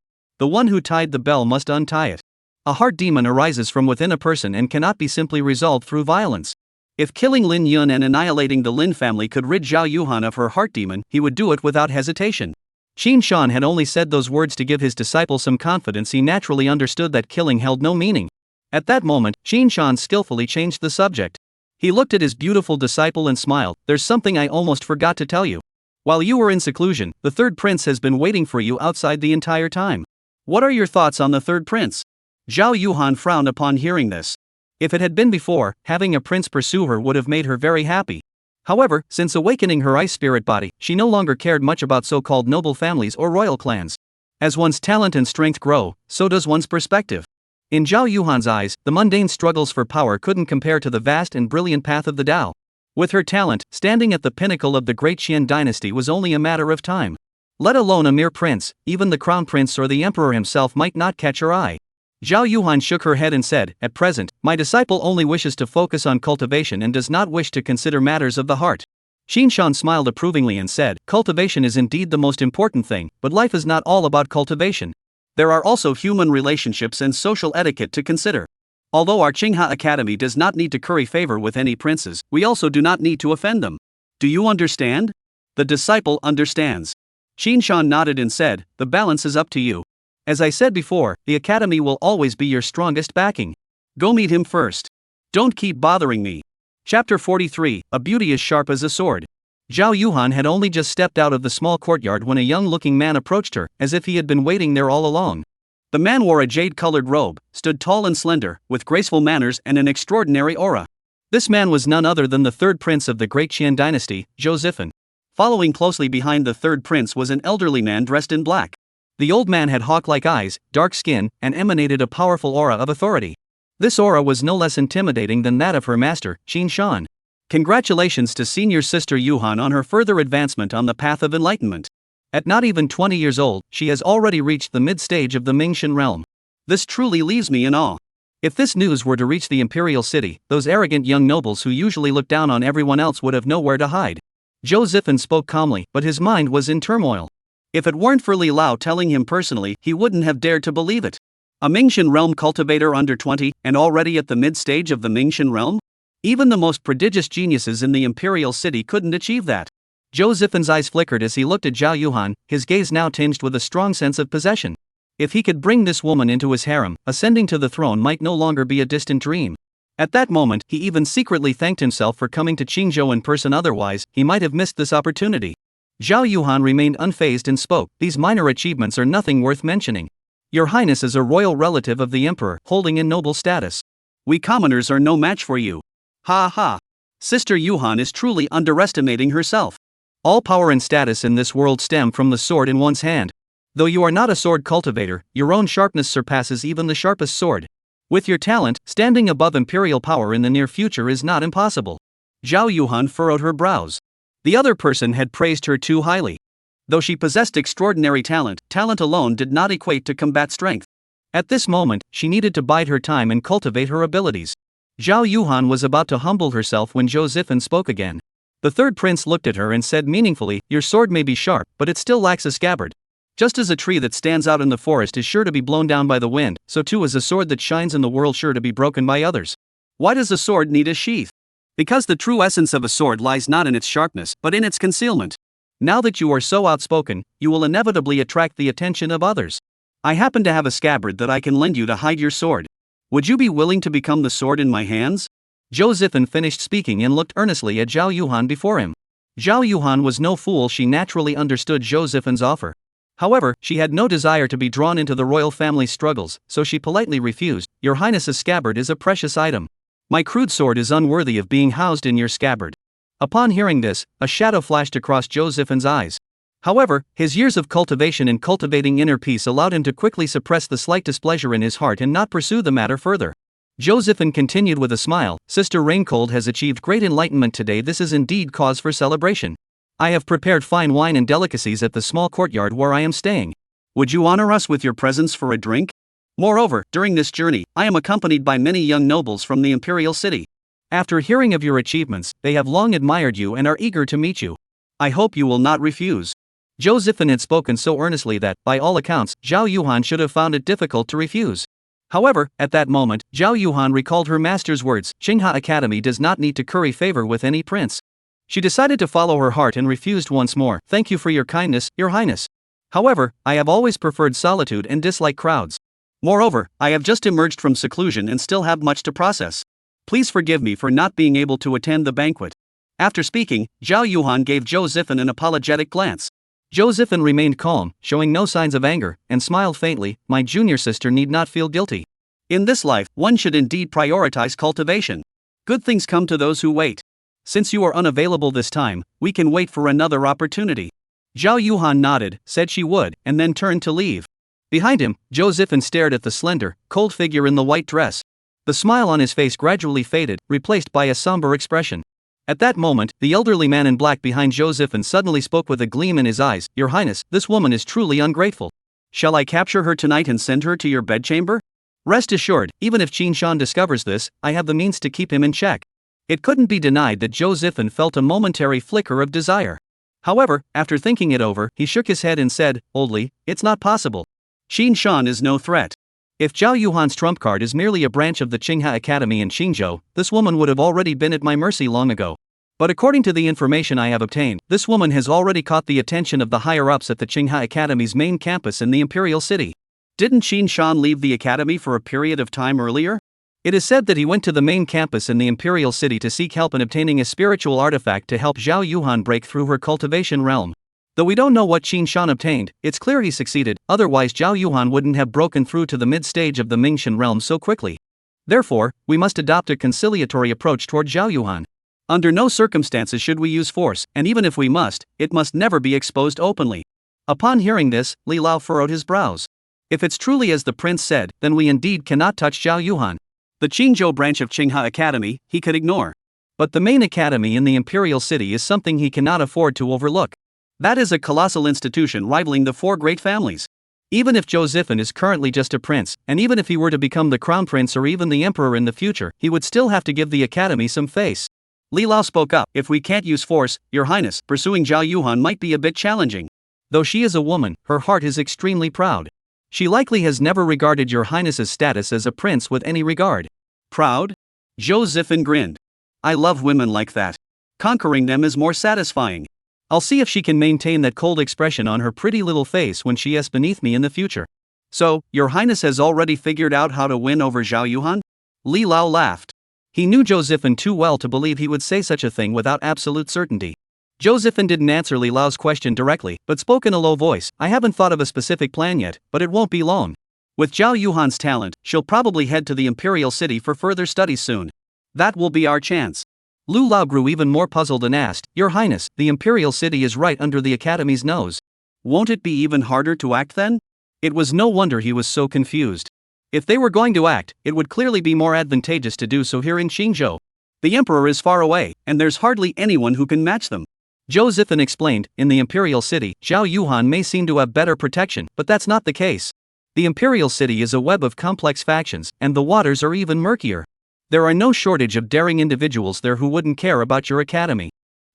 The one who tied the bell must untie it. A heart demon arises from within a person and cannot be simply resolved through violence. If killing Lin Yun and annihilating the Lin family could rid Zhao Yuhan of her heart demon, he would do it without hesitation. Qin Shan had only said those words to give his disciple some confidence. He naturally understood that killing held no meaning. At that moment, Qin Shan skillfully changed the subject. He looked at his beautiful disciple and smiled. There's something I almost forgot to tell you. While you were in seclusion, the third prince has been waiting for you outside the entire time. What are your thoughts on the third prince? Zhao Yuhan frowned upon hearing this. If it had been before, having a prince pursue her would have made her very happy. However, since awakening her ice spirit body, she no longer cared much about so-called noble families or royal clans. As one's talent and strength grow, so does one's perspective. In Zhao Yuhan's eyes, the mundane struggles for power couldn't compare to the vast and brilliant path of the Tao. With her talent, standing at the pinnacle of the great Qian dynasty was only a matter of time. Let alone a mere prince, even the crown prince or the emperor himself might not catch her eye. Zhao Yuhan shook her head and said, "At present, my disciple only wishes to focus on cultivation and does not wish to consider matters of the heart." Qin Shan smiled approvingly and said, "Cultivation is indeed the most important thing, but life is not all about cultivation. There are also human relationships and social etiquette to consider. Although our Qinghe Academy does not need to curry favor with any princes, we also do not need to offend them. Do you understand?" The disciple understands. Qin Shan nodded and said, "The balance is up to you. As I said before, the academy will always be your strongest backing. Go meet him first. Don't keep bothering me." Chapter 43, A Beauty as Sharp as a Sword. Zhao Yuhan had only just stepped out of the small courtyard when a young-looking man approached her, as if he had been waiting there all along. The man wore a jade-colored robe, stood tall and slender, with graceful manners and an extraordinary aura. This man was none other than the third prince of the great Qian dynasty, Zhou Zifen. Following closely behind the third prince was an elderly man dressed in black. The old man had hawk-like eyes, dark skin, and emanated a powerful aura of authority. This aura was no less intimidating than that of her master, Qin Shan. Congratulations to senior sister Yuhan on her further advancement on the path of enlightenment. At not even 20 years old, she has already reached the mid-stage of the Mingxian realm. This truly leaves me in awe. If this news were to reach the imperial city, those arrogant young nobles who usually look down on everyone else would have nowhere to hide. Zhou Zifen spoke calmly, but his mind was in turmoil. If it weren't for Li Lao telling him personally, he wouldn't have dared to believe it. A Mingxian realm cultivator under 20, and already at the mid-stage of the Mingxian realm? Even the most prodigious geniuses in the imperial city couldn't achieve that. Zhou Zifen's eyes flickered as he looked at Zhao Yuhan, his gaze now tinged with a strong sense of possession. If he could bring this woman into his harem, ascending to the throne might no longer be a distant dream. At that moment, he even secretly thanked himself for coming to Qingzhou in person, otherwise, he might have missed this opportunity. Zhao Yuhan remained unfazed and spoke, "These minor achievements are nothing worth mentioning. Your Highness is a royal relative of the Emperor, holding a noble status. We commoners are no match for you. Ha ha. Sister Yuhan is truly underestimating herself. All power and status in this world stem from the sword in one's hand. Though you are not a sword cultivator, your own sharpness surpasses even the sharpest sword. With your talent, standing above imperial power in the near future is not impossible." Zhao Yuhan furrowed her brows. The other person had praised her too highly. Though she possessed extraordinary talent, talent alone did not equate to combat strength. At this moment, she needed to bide her time and cultivate her abilities. Zhao Yuhan was about to humble herself when Zhou Zifen spoke again. The third prince looked at her and said meaningfully, "Your sword may be sharp, but it still lacks a scabbard. Just as a tree that stands out in the forest is sure to be blown down by the wind, so too is a sword that shines in the world sure to be broken by others." Why does a sword need a sheath? Because the true essence of a sword lies not in its sharpness, but in its concealment. Now that you are so outspoken, you will inevitably attract the attention of others. I happen to have a scabbard that I can lend you to hide your sword. Would you be willing to become the sword in my hands? Zhou Zifen finished speaking and looked earnestly at Zhao Yuhan before him. Zhao Yuhan was no fool, she naturally understood Zhou Zifen's offer. However, she had no desire to be drawn into the royal family's struggles, so she politely refused. "Your Highness's scabbard is a precious item. My crude sword is unworthy of being housed in your scabbard." Upon hearing this, a shadow flashed across Zhou Zifen's eyes. However, his years of cultivation in cultivating inner peace allowed him to quickly suppress the slight displeasure in his heart and not pursue the matter further. Zhou Zifen continued with a smile, "Sister Raincold has achieved great enlightenment today. This is indeed cause for celebration. I have prepared fine wine and delicacies at the small courtyard where I am staying. Would you honor us with your presence for a drink? Moreover, during this journey, I am accompanied by many young nobles from the imperial city. After hearing of your achievements, they have long admired you and are eager to meet you. I hope you will not refuse." Josephine had spoken so earnestly that, by all accounts, Zhao Yuhan should have found it difficult to refuse. However, at that moment, Zhao Yuhan recalled her master's words, Qinghe Academy does not need to curry favor with any prince. She decided to follow her heart and refused once more. Thank you for your kindness, your highness. However, I have always preferred solitude and dislike crowds. Moreover, I have just emerged from seclusion and still have much to process. Please forgive me for not being able to attend the banquet. After speaking, Zhao Yuhan gave Josephine an apologetic glance. Josephine remained calm, showing no signs of anger, and smiled faintly. My junior sister need not feel guilty. In this life, one should indeed prioritize cultivation. Good things come to those who wait. Since you are unavailable this time, we can wait for another opportunity. Zhao Yuhan nodded, said she would, and then turned to leave. Behind him, Josephine stared at the slender, cold figure in the white dress. The smile on his face gradually faded, replaced by a somber expression. At that moment, the elderly man in black behind Josephine suddenly spoke with a gleam in his eyes. Your highness, this woman is truly ungrateful. Shall I capture her tonight and send her to your bedchamber? Rest assured, even if Qin Shan discovers this, I have the means to keep him in check. It couldn't be denied that Josephine felt a momentary flicker of desire. However, after thinking it over, he shook his head and said, boldly, it's not possible. Qin Shan is no threat. If Zhao Yuhan's trump card is merely a branch of the Qinghe Academy in Qingzhou, this woman would have already been at my mercy long ago. But according to the information I have obtained, this woman has already caught the attention of the higher-ups at the Qinghe Academy's main campus in the Imperial City. Didn't Qin Shan leave the academy for a period of time earlier? It is said that he went to the main campus in the Imperial City to seek help in obtaining a spiritual artifact to help Zhao Yuhan break through her cultivation realm. Though we don't know what Qin Shan obtained, it's clear he succeeded, otherwise Zhao Yuhan wouldn't have broken through to the mid-stage of the Mingxian realm so quickly. Therefore, we must adopt a conciliatory approach toward Zhao Yuhan. Under no circumstances should we use force, and even if we must, it must never be exposed openly. Upon hearing this, Li Lao furrowed his brows. If it's truly as the prince said, then we indeed cannot touch Zhao Yuhan. The Qingzhou branch of Qinghe Academy, he could ignore. But the main academy in the Imperial City is something he cannot afford to overlook. That is a colossal institution rivaling the four great families. Even if Josephine is currently just a prince, and even if he were to become the crown prince or even the emperor in the future, he would still have to give the academy some face. Li Lao spoke up, if we can't use force, your highness, pursuing Zhao Yuhan might be a bit challenging. Though she is a woman, her heart is extremely proud. She likely has never regarded your highness's status as a prince with any regard. Proud? Josephine grinned. I love women like that. Conquering them is more satisfying. I'll see if she can maintain that cold expression on her pretty little face when she is beneath me in the future. So, your highness has already figured out how to win over Zhao Yuhan? Li Lao laughed. He knew Josephine too well to believe he would say such a thing without absolute certainty. Josephine didn't answer Li Lao's question directly, but spoke in a low voice. I haven't thought of a specific plan yet, but it won't be long. With Zhao Yuhan's talent, she'll probably head to the Imperial City for further studies soon. That will be our chance. Lu Lao grew even more puzzled and asked, Your Highness, the Imperial City is right under the Academy's nose. Won't it be even harder to act then? It was no wonder he was so confused. If they were going to act, it would clearly be more advantageous to do so here in Qingzhou. The Emperor is far away, and there's hardly anyone who can match them. Josephine explained, in the Imperial City, Zhao Yuhan may seem to have better protection, but that's not the case. The Imperial City is a web of complex factions, and the waters are even murkier. There are no shortage of daring individuals there who wouldn't care about your academy.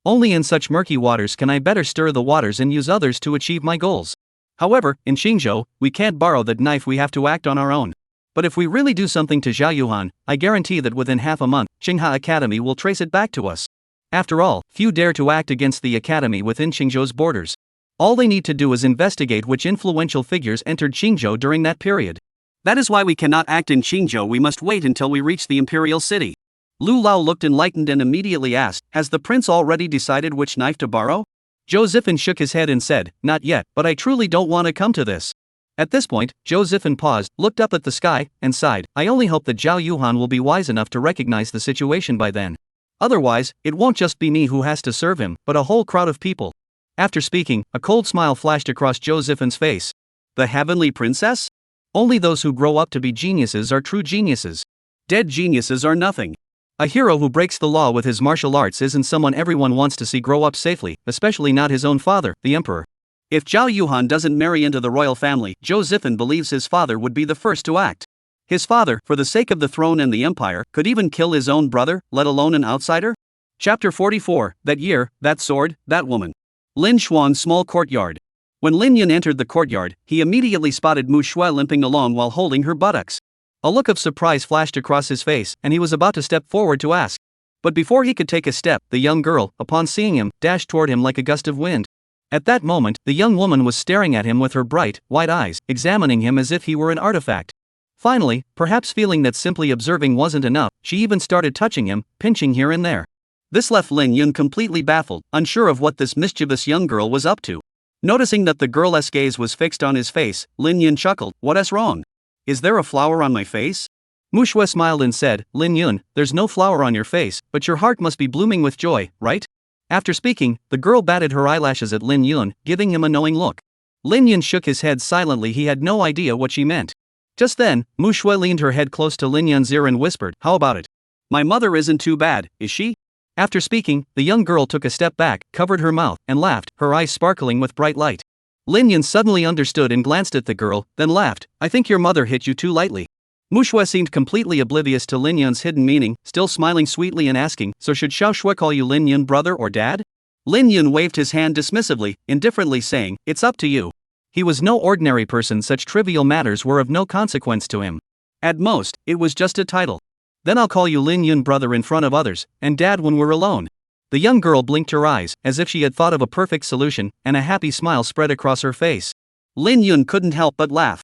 Only in such murky waters can I better stir the waters and use others to achieve my goals. However, in Qingzhou, we can't borrow that knife, we have to act on our own. But if we really do something to Zhao Yuhan, I guarantee that within half a month, Qinghe Academy will trace it back to us. After all, few dare to act against the academy within Qingzhou's borders. All they need to do is investigate which influential figures entered Qingzhou during that period. That is why we cannot act in Qingzhou, we must wait until we reach the Imperial City. Lu Lao looked enlightened and immediately asked, Has the prince already decided which knife to borrow? Josephine shook his head and said, Not yet, but I truly don't want to come to this. At this point, Josephine paused, looked up at the sky, and sighed. I only hope that Zhao Yuhan will be wise enough to recognize the situation by then. Otherwise, it won't just be me who has to serve him, but a whole crowd of people. After speaking, a cold smile flashed across Josephine's face. The heavenly princess? Only those who grow up to be geniuses are true geniuses. Dead geniuses are nothing. A hero who breaks the law with his martial arts isn't someone everyone wants to see grow up safely, especially not his own father, the emperor. If Zhao Yuhan doesn't marry into the royal family, Josephine believes his father would be the first to act. His father, for the sake of the throne and the empire, could even kill his own brother, let alone an outsider? Chapter 44, That year, that sword, that woman. Lin Xuan's small courtyard.
When Lin Yun entered the courtyard, he immediately spotted Mu Shui limping along while holding her buttocks. A look of surprise flashed across his face, and he was about to step forward to ask. But before he could take a step, the young girl, upon seeing him, dashed toward him like a gust of wind. At that moment, the young woman was staring at him with her bright, white eyes, examining him as if he were an artifact. Finally, perhaps feeling that simply observing wasn't enough, she even started touching him, pinching here and there. This left Lin Yun completely baffled, unsure of what this mischievous young girl was up to. Noticing that the girl's gaze was fixed on his face, Lin Yun chuckled, "What's wrong? Is there a flower on my face?" Mu Shui smiled and said, "Lin Yun, there's no flower on your face, but your heart must be blooming with joy, right?" After speaking, the girl batted her eyelashes at Lin Yun, giving him a knowing look. Lin Yun shook his head silently, he had no idea what she meant. Just then, Mu Shui leaned her head close to Lin Yun's ear and whispered, "How about it? My mother isn't too bad, is she?" After speaking, the young girl took a step back, covered her mouth, and laughed, her eyes sparkling with bright light. Lin Yun suddenly understood and glanced at the girl, then laughed, "I think your mother hit you too lightly." Mu Shui seemed completely oblivious to Lin Yun's hidden meaning, still smiling sweetly and asking, "So should Xiao Shui call you Lin Yun brother or dad?" Lin Yun waved his hand dismissively, indifferently saying, "It's up to you." He was no ordinary person, such trivial matters were of no consequence to him. At most, it was just a title. "Then I'll call you Lin Yun brother in front of others, and dad when we're alone." The young girl blinked her eyes, as if she had thought of a perfect solution, and a happy smile spread across her face. Lin Yun couldn't help but laugh.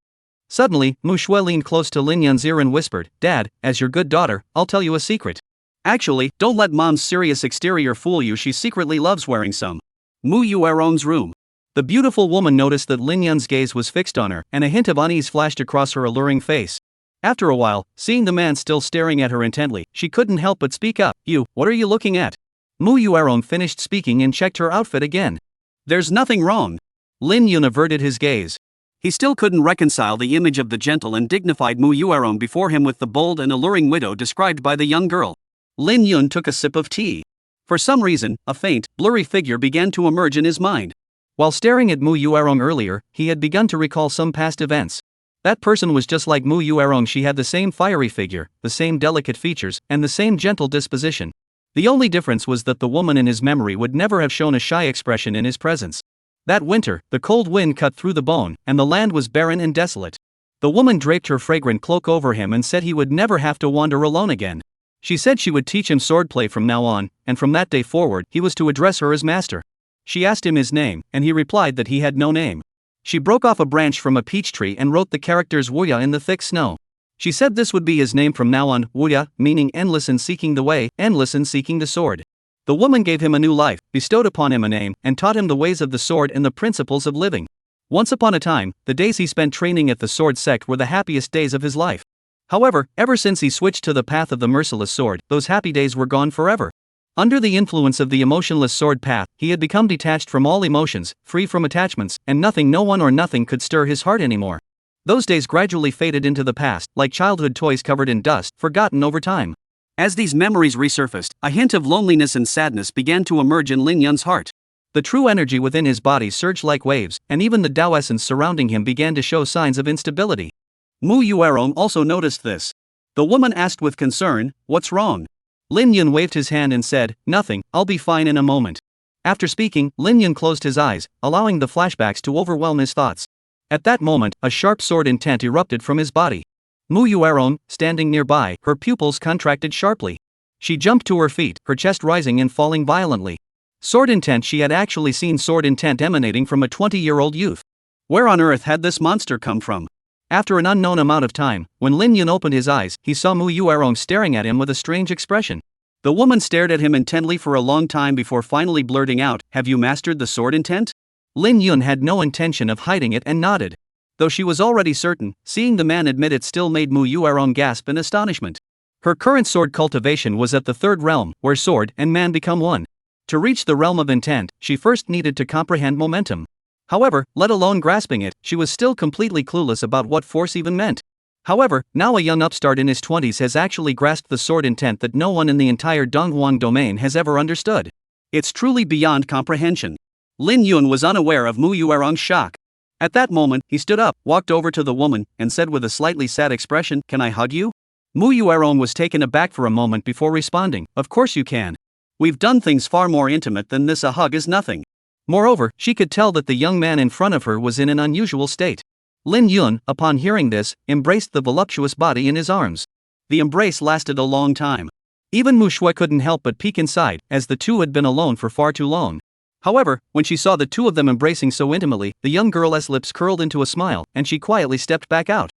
Suddenly, Mu Shui leaned close to Lin Yun's ear and whispered, "Dad, as your good daughter, I'll tell you a secret. Actually, don't let mom's serious exterior fool you, she secretly loves wearing some Mu Yuerong's room." The beautiful woman noticed that Lin Yun's gaze was fixed on her, and a hint of unease flashed across her alluring face. After a while, seeing the man still staring at her intently, she couldn't help but speak up, what are you looking at?" Mu Yuerong finished speaking and checked her outfit again. "There's nothing wrong." Lin Yun averted his gaze. He still couldn't reconcile the image of the gentle and dignified Mu Yuerong before him with the bold and alluring widow described by the young girl. Lin Yun took a sip of tea. For some reason, a faint, blurry figure began to emerge in his mind. While staring at Mu Yuerong earlier, he had begun to recall some past events. That person was just like Mu Yuerong, she had the same fiery figure, the same delicate features, and the same gentle disposition. The only difference was that the woman in his memory would never have shown a shy expression in his presence. That winter, the cold wind cut through the bone, and the land was barren and desolate. The woman draped her fragrant cloak over him and said he would never have to wander alone again. She said she would teach him swordplay from now on, and from that day forward, he was to address her as master. She asked him his name, and he replied that he had no name. She broke off a branch from a peach tree and wrote the characters Wuya in the thick snow. She said this would be his name from now on, Wuya, meaning endless in seeking the way, endless in seeking the sword. The woman gave him a new life, bestowed upon him a name, and taught him the ways of the sword and the principles of living. Once upon a time, the days he spent training at the sword sect were the happiest days of his life. However, ever since he switched to the path of the merciless sword, those happy days were gone forever. Under the influence of the emotionless sword path, he had become detached from all emotions, free from attachments, and nothing, no one or nothing could stir his heart anymore. Those days gradually faded into the past, like childhood toys covered in dust, forgotten over time. As these memories resurfaced, a hint of loneliness and sadness began to emerge in Lin Yun's heart. The true energy within his body surged like waves, and even the Tao essence surrounding him began to show signs of instability. Mu Yuerong also noticed this. The woman asked with concern, "What's wrong?" Lin Yun waved his hand and said, "Nothing, I'll be fine in a moment." After speaking, Lin Yun closed his eyes, allowing the flashbacks to overwhelm his thoughts. At that moment, a sharp sword intent erupted from his body. Mu Yuerong, standing nearby, her pupils contracted sharply. She jumped to her feet, her chest rising and falling violently. Sword intent, she had actually seen sword intent emanating from a 20-year-old youth. Where on earth had this monster come from? After an unknown amount of time, when Lin Yun opened his eyes, he saw Mu Yuerong staring at him with a strange expression. The woman stared at him intently for a long time before finally blurting out, "Have you mastered the sword intent?" Lin Yun had no intention of hiding it and nodded. Though she was already certain, seeing the man admit it still made Mu Yuerong gasp in astonishment. Her current sword cultivation was at the third realm, where sword and man become one. To reach the realm of intent, she first needed to comprehend momentum. However, let alone grasping it, she was still completely clueless about what force even meant. However, now a young upstart in his 20s has actually grasped the sword intent that no one in the entire Donghuang domain has ever understood. It's truly beyond comprehension. Lin Yun was unaware of Mu Yuerong's shock. At that moment, he stood up, walked over to the woman, and said with a slightly sad expression, "Can I hug you?" Mu Yuerong was taken aback for a moment before responding, "Of course you can. We've done things far more intimate than this, a hug is nothing."
Moreover, she could tell that the young man in front of her was in an unusual state. Lin Yun, upon hearing this, embraced the voluptuous body in his arms.
The embrace lasted a long time.
Even Mu Shui couldn't help but peek inside, as the two had been alone for far too long. However, when she saw the two of them embracing so intimately, the young girl's lips curled into a smile, and she quietly stepped back out.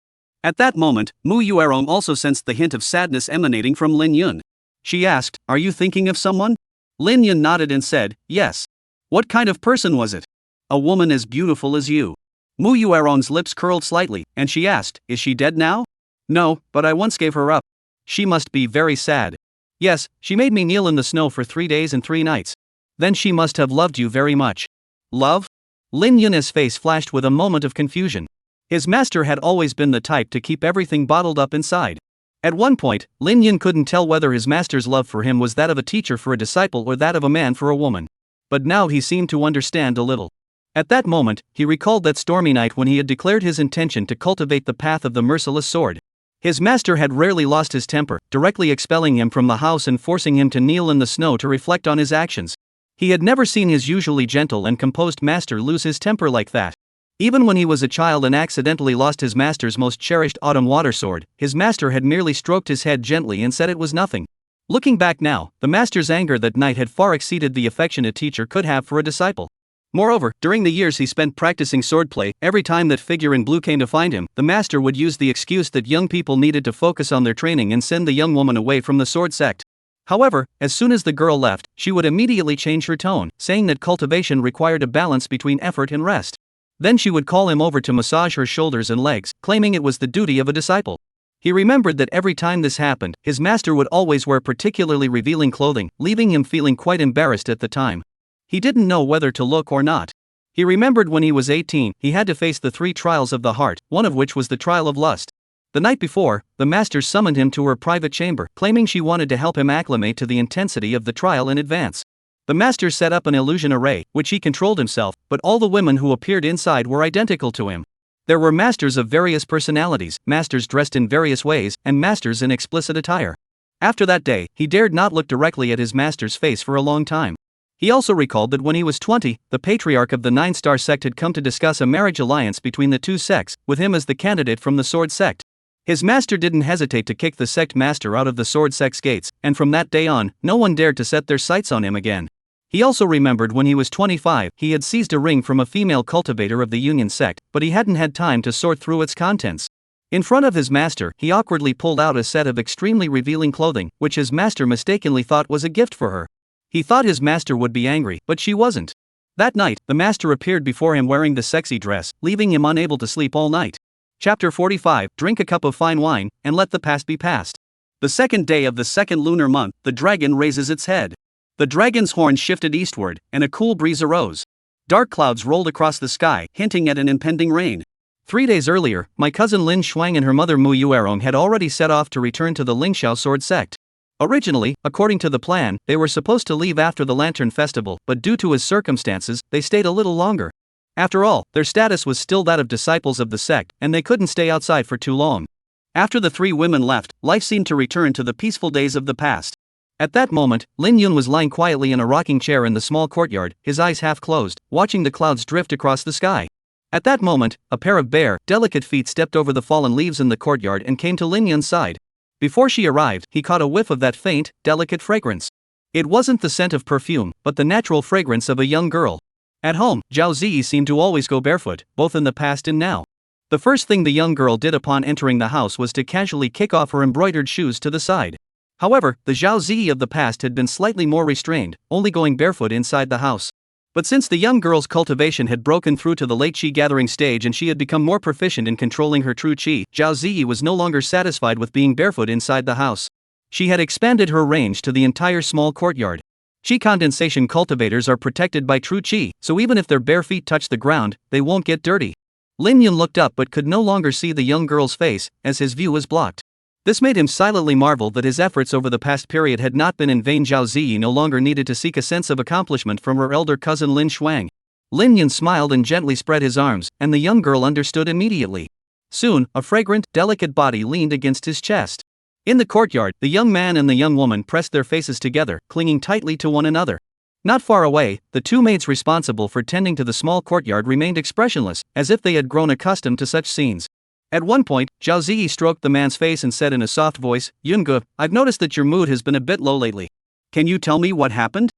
At that moment, Mu Yuerong also sensed the hint of sadness emanating from Lin Yun. She asked, "Are you thinking of someone?" Lin Yun nodded and said, "Yes." "What kind of person was it?" "A woman as beautiful as you." Mu Yuerong's lips curled slightly, and she asked, "Is she dead now?"
"No, but I once gave her up." "She must be very sad." "Yes, she made me kneel in the snow for 3 days and 3 nights. Then she must have loved you very much."
"Love?"
Lin Yun's face flashed with a moment of confusion. His master had always been the type to keep everything bottled up inside. At one point, Lin Yun couldn't tell whether his master's love for him was that of a teacher for a disciple or that of a man for a woman. But now he seemed to understand a little. At that moment, he recalled that stormy night when he had declared his intention to cultivate the path of the merciless sword. His master had rarely lost his temper, directly expelling him from the house and forcing him to kneel in the snow to reflect on his actions. He had never seen his usually gentle and composed master lose his temper like that. Even when he was a child and accidentally lost his master's most cherished autumn water sword, his master had merely stroked his head gently and said it was nothing. Looking back now, the master's anger that night had far exceeded the affection a teacher could have for a disciple. Moreover, during the years he spent practicing swordplay, every time that figure in blue came to find him, the master would use the excuse that young people needed to focus on their training and send the young woman away from the sword sect. However, as soon as the girl left, she would immediately change her tone, saying that cultivation required a balance between effort and rest. Then she would call him over to massage her shoulders and legs, claiming it was the duty of a disciple. He remembered that every time this happened, his master would always wear particularly revealing clothing, leaving him feeling quite embarrassed at the time. He didn't know whether to look or not. He remembered when he was 18, he had to face the 3 trials of the heart, one of which was the trial of lust. The night before, the master summoned him to her private chamber, claiming she wanted to help him acclimate to the intensity of the trial in advance. The master set up an illusion array, which he controlled himself, but all the women who appeared inside were identical to him. There were masters of various personalities, masters dressed in various ways, and masters in explicit attire. After that day, he dared not look directly at his master's face for a long time. He also recalled that when he was 20, the patriarch of the 9-star sect had come to discuss a marriage alliance between the two sects, with him as the candidate from the sword sect. His master didn't hesitate to kick the sect master out of the sword sect's gates, and from that day on, no one dared to set their sights on him again. He also remembered when he was 25, he had seized a ring from a female cultivator of the Union sect, but he hadn't had time to sort through its contents. In front of his master, he awkwardly pulled out a set of extremely revealing clothing, which his master mistakenly thought was a gift for her. He thought his master would be angry, but she wasn't. That night, the master appeared before him wearing the sexy dress, leaving him unable to sleep all night. Chapter 45, Drink a cup of fine wine, and let the past be past. The second day of the second lunar month, the dragon raises its head. The dragon's horn shifted eastward, and a cool breeze arose. Dark clouds rolled across the sky, hinting at an impending rain. 3 days earlier, my cousin Lin Shuang and her mother Mu Yuerong had already set off to return to the Lingxiao sword sect. Originally, according to the plan, they were supposed to leave after the Lantern Festival, but due to his circumstances, they stayed a little longer. After all, their status was still that of disciples of the sect, and they couldn't stay outside for too long. After the 3 women left, life seemed to return to the peaceful days of the past. At that moment, Lin Yun was lying quietly in a rocking chair in the small courtyard, his eyes half closed, watching the clouds drift across the sky. At that moment, a pair of bare, delicate feet stepped over the fallen leaves in the courtyard and came to Lin Yun's side. Before she arrived, he caught a whiff of that faint, delicate fragrance. It wasn't the scent of perfume, but the natural fragrance of a young girl. At home, Zhao Ziyi seemed to always go barefoot, both in the past and now. The first thing the young girl did upon entering the house was to casually kick off her embroidered shoes to the side. However, the Zhao Ziyi of the past had been slightly more restrained, only going barefoot inside the house. But since the young girl's cultivation had broken through to the late qi gathering stage and she had become more proficient in controlling her true qi, Zhao Ziyi was no longer satisfied with being barefoot inside the house. She had expanded her range to the entire small courtyard. Qi condensation cultivators are protected by true qi, so even if their bare feet touch the ground, they won't get dirty. Lin Yun looked up but could no longer see the young girl's face, as his view was blocked. This made him silently marvel that his efforts over the past period had not been in vain. Zhao Ziyi no longer needed to seek a sense of accomplishment from her elder cousin Lin Shuang. Lin Yun smiled and gently spread his arms, and the young girl understood immediately. Soon, a fragrant, delicate body leaned against his chest. In the courtyard, the young man and the young woman pressed their faces together, clinging tightly to one another. Not far away, the two maids responsible for tending to the small courtyard remained expressionless, as if they had grown accustomed to such scenes. At one point, Zhao Ziyi stroked the man's face and said in a soft voice, "Yunge, I've noticed that your mood has been a bit low lately.
Can you tell me what happened?"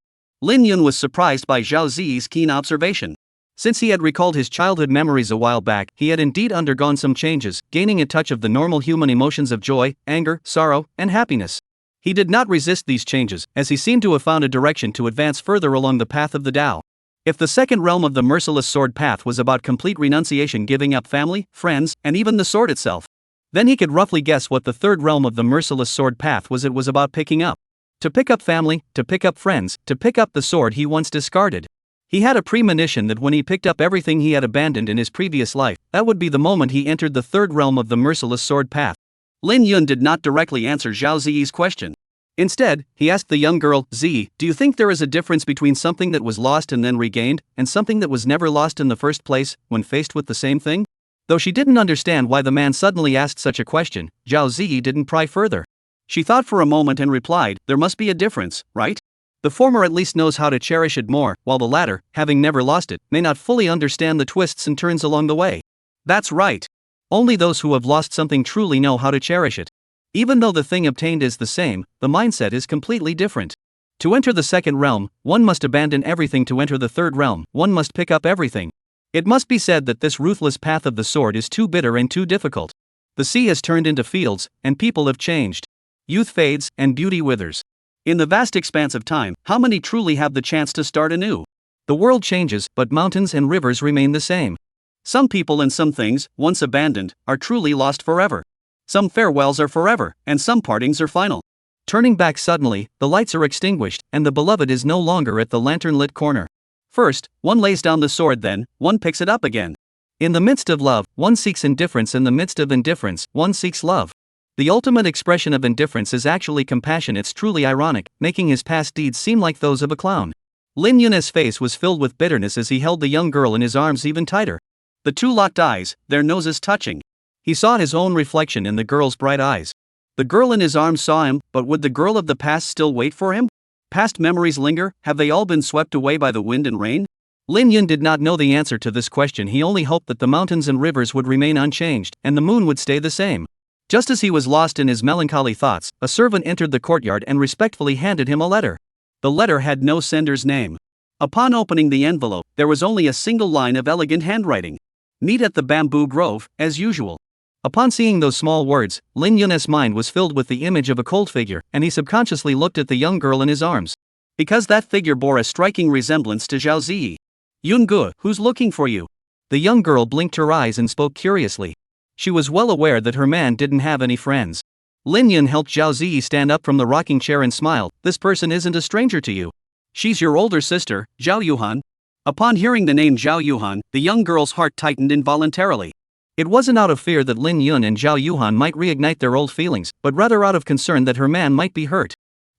Lin Yun was surprised by Zhao Ziyi's keen observation.
Since he had recalled his childhood memories a while back, he had indeed undergone some changes, gaining a touch of the normal human emotions of joy, anger, sorrow, and happiness. He did not resist these changes, as he seemed to have found a direction to advance further along the path of the Tao. If the second realm of the merciless sword path was about complete renunciation, giving up family, friends, and even the sword itself, then he could roughly guess what the third realm of the merciless sword path was. It was about picking up. To pick up family, to pick up friends, to pick up the sword he once discarded. He had a premonition that when he picked up everything he had abandoned in his previous life, that would be the moment he entered the third realm of the merciless sword path.
Lin Yun did not directly answer Zhao Ziyi's question.
Instead, he asked the young girl, "Ziyi, do you think there is a difference between something that was lost and then regained, and something that was never lost in the first place, when faced with the same thing?" Though she didn't understand why the man suddenly asked such a question, Zhao Ziyi didn't pry further.
She thought for a moment and replied, "There must be a difference, right?
The former at least knows how to cherish it more, while the latter, having never lost it, may not fully understand the twists and turns along the way."
That's right.
Only those who have lost something truly know how to cherish it. Even though the thing obtained is the same, the mindset is completely different. To enter the second realm, one must abandon everything. To enter the third realm, one must pick up everything. It must be said that this ruthless path of the sword is too bitter and too difficult. The sea has turned into fields, and people have changed. Youth fades, and beauty withers.
In the vast expanse of time, how many truly have the chance to start anew?
The world changes, but mountains and rivers remain the same.
Some people and some things, once abandoned, are truly lost forever. Some farewells are forever, and some partings are final.
Turning back suddenly, the lights are extinguished, and the beloved is no longer at the lantern-lit corner.
First, one lays down the sword, then, one picks it up again.
In the midst of love, one seeks indifference. In the midst of indifference, one seeks love. The ultimate expression of indifference is actually compassion. It's truly ironic, making his past deeds seem like those of a clown.
Lin Yun's face was filled with bitterness as he held the young girl in his arms even tighter. The two locked eyes, their noses touching.
He saw his own reflection in the girl's bright eyes.
The girl in his arms saw him, but would the girl of the past still wait for him? Past memories linger, have they all been swept away by the wind and rain?
Lin Yun did not know the answer to this question. He only hoped that the mountains and rivers would remain unchanged, and the moon would stay the same. Just as he was lost in his melancholy thoughts, a servant entered the courtyard and respectfully handed him a letter.
The letter had no sender's name. Upon opening the envelope, there was only a single line of elegant handwriting. "Meet at the bamboo grove, as usual."
Upon seeing those small words, Lin Yun's mind was filled with the image of a cold figure, and he subconsciously looked at the young girl in his arms.
Because that figure bore a striking resemblance to Zhao Ziyi. "Yunge, who's looking for you?"
The young girl blinked her eyes and spoke curiously. She was well aware that her man didn't have any friends. Lin Yun helped Zhao Ziyi stand up from the rocking chair and smiled. "This person isn't a stranger to you.
She's your older sister, Zhao Yuhan." Upon hearing the name Zhao Yuhan, the young girl's heart tightened involuntarily.
It wasn't out of fear that Lin Yun and Zhao Yuhan might reignite their old feelings, but rather out of concern that her man might be hurt.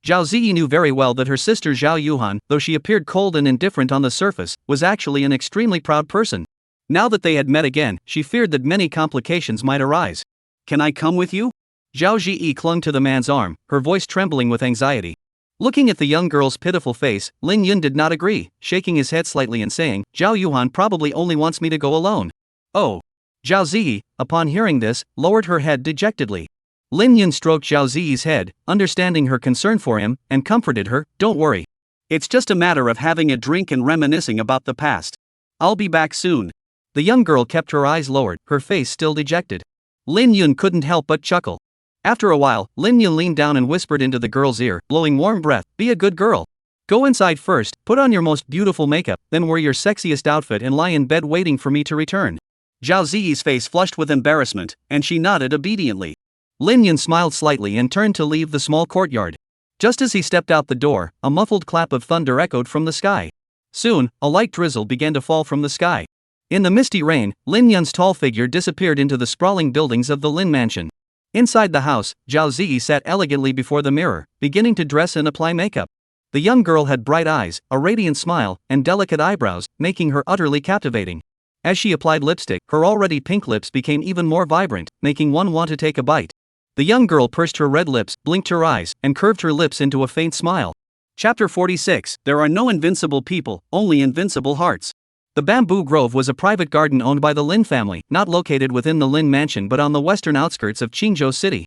Zhao Ziyi knew very well that her sister Zhao Yuhan, though she appeared cold and indifferent on the surface, was actually an extremely proud person. Now that they had met again, she feared that many complications might arise.
"Can I come with you?"
Zhao Ziyi clung to the man's arm, her voice trembling with anxiety. Looking at the young girl's pitiful face, Lin Yun did not agree, shaking his head slightly and saying, "Zhao Yuhan probably only wants me to go alone."
"Oh."
Zhao Ziyi, upon hearing this, lowered her head dejectedly. Lin Yun stroked Zhao Ziyi's head, understanding her concern for him, and comforted her, "Don't worry.
It's just a matter of having a drink and reminiscing about the past. I'll be back soon."
The young girl kept her eyes lowered, her face still dejected. Lin Yun couldn't help but chuckle. After a while, Lin Yun leaned down and whispered into the girl's ear, blowing warm breath, "Be a good girl. Go inside first, put on your most beautiful makeup, then wear your sexiest outfit and lie in bed waiting for me to return."
Zhao Ziyi's face flushed with embarrassment, and she nodded obediently.
Lin Yun smiled slightly and turned to leave the small courtyard. Just as he stepped out the door, a muffled clap of thunder echoed from the sky. Soon, a light drizzle began to fall from the sky. In the misty rain, Lin Yun's tall figure disappeared into the sprawling buildings of the Lin mansion. Inside the house, Zhao Ziyi sat elegantly before the mirror, beginning to dress and apply makeup. The young girl had bright eyes, a radiant smile, and delicate eyebrows, making her utterly captivating. As she applied lipstick, her already pink lips became even more vibrant, making one want to take a bite. The young girl pursed her red lips, blinked her eyes, and curved her lips into a faint smile.
Chapter 46. There are no invincible people, only invincible hearts. The Bamboo Grove was a private garden owned by the Lin family, not located within the Lin mansion but on the western outskirts of Qingzhou City.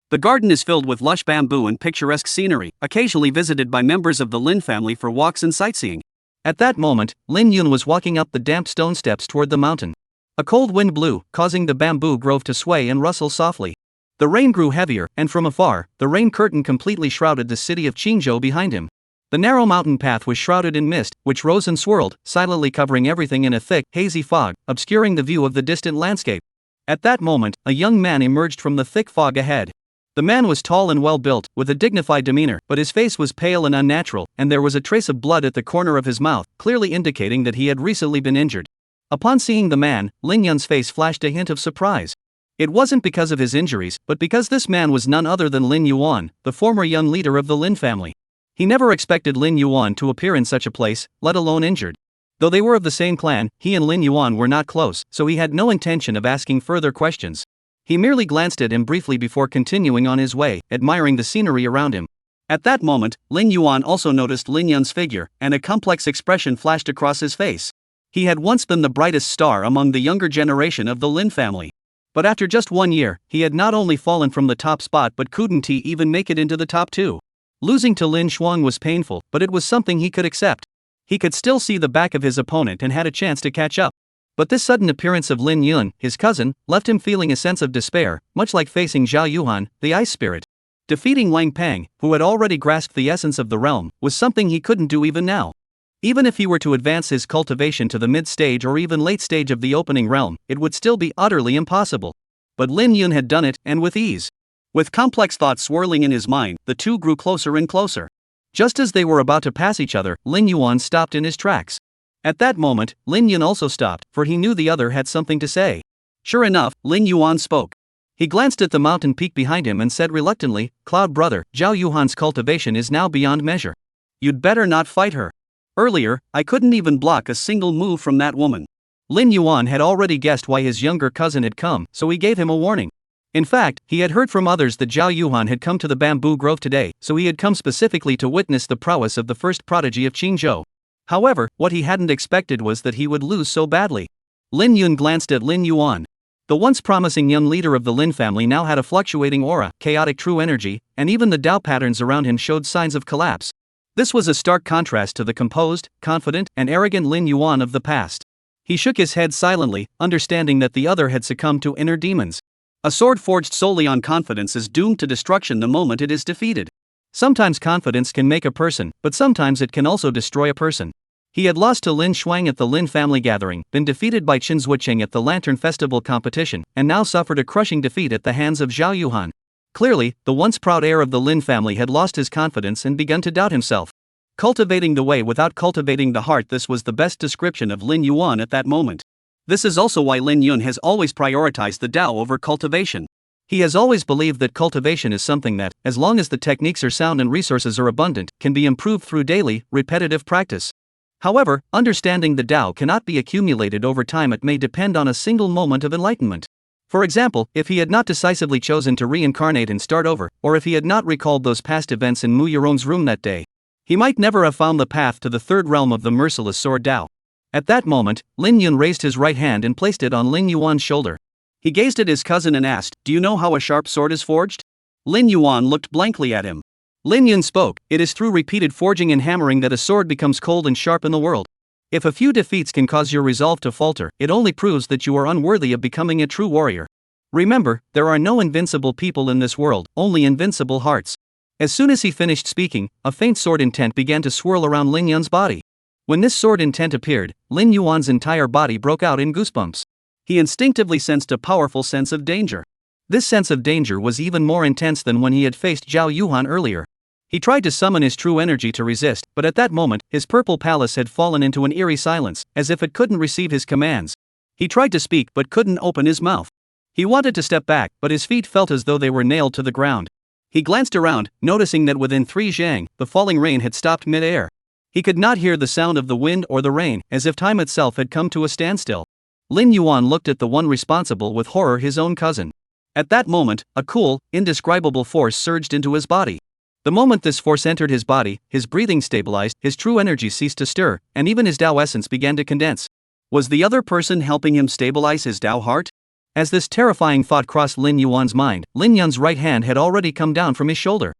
The garden is filled with lush bamboo and picturesque scenery, occasionally visited by members of the Lin family for walks and sightseeing. At that moment, Lin Yun was walking up the damp stone steps toward the mountain. A cold wind blew, causing the bamboo grove to sway and rustle softly. The rain grew heavier, and from afar, the rain curtain completely shrouded the city of Qingzhou behind him. The narrow mountain path was shrouded in mist, which rose and swirled, silently covering everything in a thick, hazy fog, obscuring the view of the distant landscape. At that moment, a young man emerged from the thick fog ahead. The man was tall and well-built, with a dignified demeanor, but his face was pale and unnatural, and there was a trace of blood at the corner of his mouth, clearly indicating that he had recently been injured. Upon seeing the man, Lin Yun's face flashed a hint of surprise. It wasn't because of his injuries, but because this man was none other than Lin Yuan, the former young leader of the Lin family. He never expected Lin Yuan to appear in such a place, let alone injured. Though they were of the same clan, he and Lin Yuan were not close, so he had no intention of asking further questions. He merely glanced at him briefly before continuing on his way, admiring the scenery around him. At that moment, Lin Yuan also noticed Lin Yun's figure, and a complex expression flashed across his face. He had once been the brightest star among the younger generation of the Lin family. But after just 1 year, he had not only fallen from the top spot but couldn't even make it into the top 2. Losing to Lin Shuang was painful, but it was something he could accept. He could still see the back of his opponent and had a chance to catch up. But this sudden appearance of Lin Yun, his cousin, left him feeling a sense of despair, much like facing Zhao Yuhan, the ice spirit. Defeating Wang Peng, who had already grasped the essence of the realm, was something he couldn't do even now. Even if he were to advance his cultivation to the mid-stage or even late stage of the opening realm, it would still be utterly impossible. But Lin Yun had done it, and with ease. With complex thoughts swirling in his mind, the two grew closer and closer. Just as they were about to pass each other, Lin Yuan stopped in his tracks. At that moment, Lin Yun also stopped, for he knew the other had something to say. Sure enough, Lin Yuan spoke. He glanced at the mountain peak behind him and said reluctantly, "Cloud brother, Zhao Yuhan's cultivation is now beyond measure. You'd better not fight her. Earlier, I couldn't even block a single move from that woman." Lin Yuan had already guessed why his younger cousin had come, so he gave him a warning. In fact, he had heard from others that Zhao Yuhan had come to the Bamboo Grove today, so he had come specifically to witness the prowess of the first prodigy of Qingzhou. However, what he hadn't expected was that he would lose so badly. Lin Yun glanced at Lin Yuan. The once promising young leader of the Lin family now had a fluctuating aura, chaotic true energy, and even the Dao patterns around him showed signs of collapse. This was a stark contrast to the composed, confident, and arrogant Lin Yuan of the past. He shook his head silently, understanding that the other had succumbed to inner demons. A sword forged solely on confidence is doomed to destruction the moment it is defeated. Sometimes confidence can make a person, but sometimes it can also destroy a person. He had lost to Lin Shuang at the Lin family gathering, been defeated by Qin Zuoqing at the Lantern Festival competition, and now suffered a crushing defeat at the hands of Zhao Yuhan. Clearly, the once proud heir of the Lin family had lost his confidence and begun to doubt himself. Cultivating the way without cultivating the heart, this was the best description of Lin Yuan at that moment. This is also why Lin Yun has always prioritized the Dao over cultivation. He has always believed that cultivation is something that, as long as the techniques are sound and resources are abundant, can be improved through daily, repetitive practice. However, understanding the Dao cannot be accumulated over time. It may depend on a single moment of enlightenment. For example, if he had not decisively chosen to reincarnate and start over, or if he had not recalled those past events in Mu Yuron's room that day, he might never have found the path to the third realm of the merciless sword Dao. At that moment, Lin Yun raised his right hand and placed it on Lin Yuan's shoulder. He gazed at his cousin and asked, "Do you know how a sharp sword is forged?" Lin Yuan looked blankly at him. Lin Yun spoke, "It is through repeated forging and hammering that a sword becomes cold and sharp in the world. If a few defeats can cause your resolve to falter, it only proves that you are unworthy of becoming a true warrior. Remember, there are no invincible people in this world, only invincible hearts." As soon as he finished speaking, a faint sword intent began to swirl around Lin Yun's body. When this sword intent appeared, Lin Yuan's entire body broke out in goosebumps. He instinctively sensed a powerful sense of danger. This sense of danger was even more intense than when he had faced Zhao Yuhan earlier. He tried to summon his true energy to resist, but at that moment, his purple palace had fallen into an eerie silence, as if it couldn't receive his commands. He tried to speak but couldn't open his mouth. He wanted to step back, but his feet felt as though they were nailed to the ground. He glanced around, noticing that within 3 zhang, the falling rain had stopped mid-air. He could not hear the sound of the wind or the rain, as if time itself had come to a standstill. Lin Yuan looked at the one responsible with horror, his own cousin. At that moment, a cool, indescribable force surged into his body.
The moment this force entered his body, his breathing stabilized, his true energy ceased to stir, and even his Tao essence began to condense.
Was the other person helping him stabilize his Tao heart?
As this terrifying thought crossed Lin Yuan's mind, Lin Yun's right hand had already come down from his shoulder.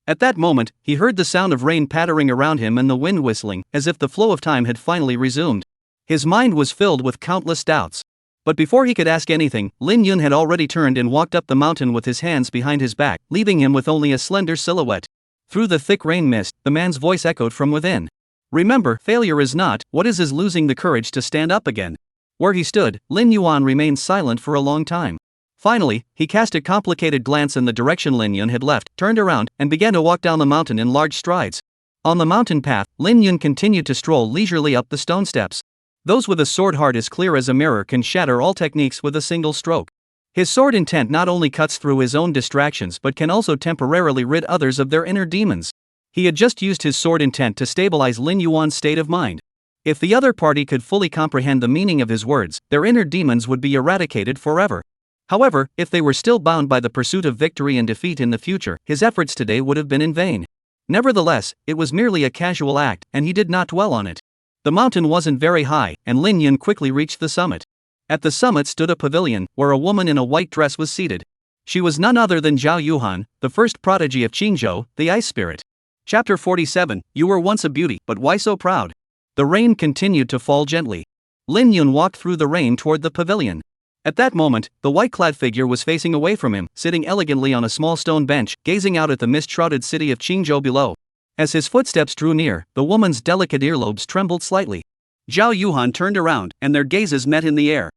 At that moment, he heard the sound of rain pattering around him and the wind whistling, as if the flow of time had finally resumed. His mind was filled with countless doubts. But before he could ask anything, Lin Yun had already turned and walked up the mountain with his hands behind his back, leaving him with only a slender silhouette. Through the thick rain mist, the man's voice echoed from within. Remember, failure is not what is losing the courage to stand up again. Where he stood, Lin Yuan remained silent for a long time. Finally, he cast a complicated glance in the direction Lin Yun had left, turned around, and began to walk down the mountain in large strides. On the mountain path, Lin Yun continued to stroll leisurely up the stone steps. Those with a sword heart as clear as a mirror can shatter all techniques with a single stroke. His sword intent not only cuts through his own distractions but can also temporarily rid others of their inner demons. He had just used his sword intent to stabilize Lin Yuan's state of mind. If the other party could fully comprehend the meaning of his words, their inner demons would be eradicated forever. However, if they were still bound by the pursuit of victory and defeat in the future, his efforts today would have been in vain. Nevertheless, it was merely a casual act, and he did not dwell on it. The mountain wasn't very high, and Lin Yun quickly reached the summit. At the summit stood a pavilion, where a woman in a white dress was seated. She was none other than Zhao Yuhan, the first prodigy of Qingzhou, the ice spirit. Chapter 47, You were once a beauty, but why so proud? The rain continued to fall gently. Lin Yun walked through the rain toward the pavilion. At that moment, the white-clad figure was facing away from him, sitting elegantly on a small stone bench, gazing out at the mist-shrouded city of Qingzhou below. As his footsteps drew near, the woman's delicate earlobes trembled slightly. Zhao Yuhan turned around, and their gazes met in the air.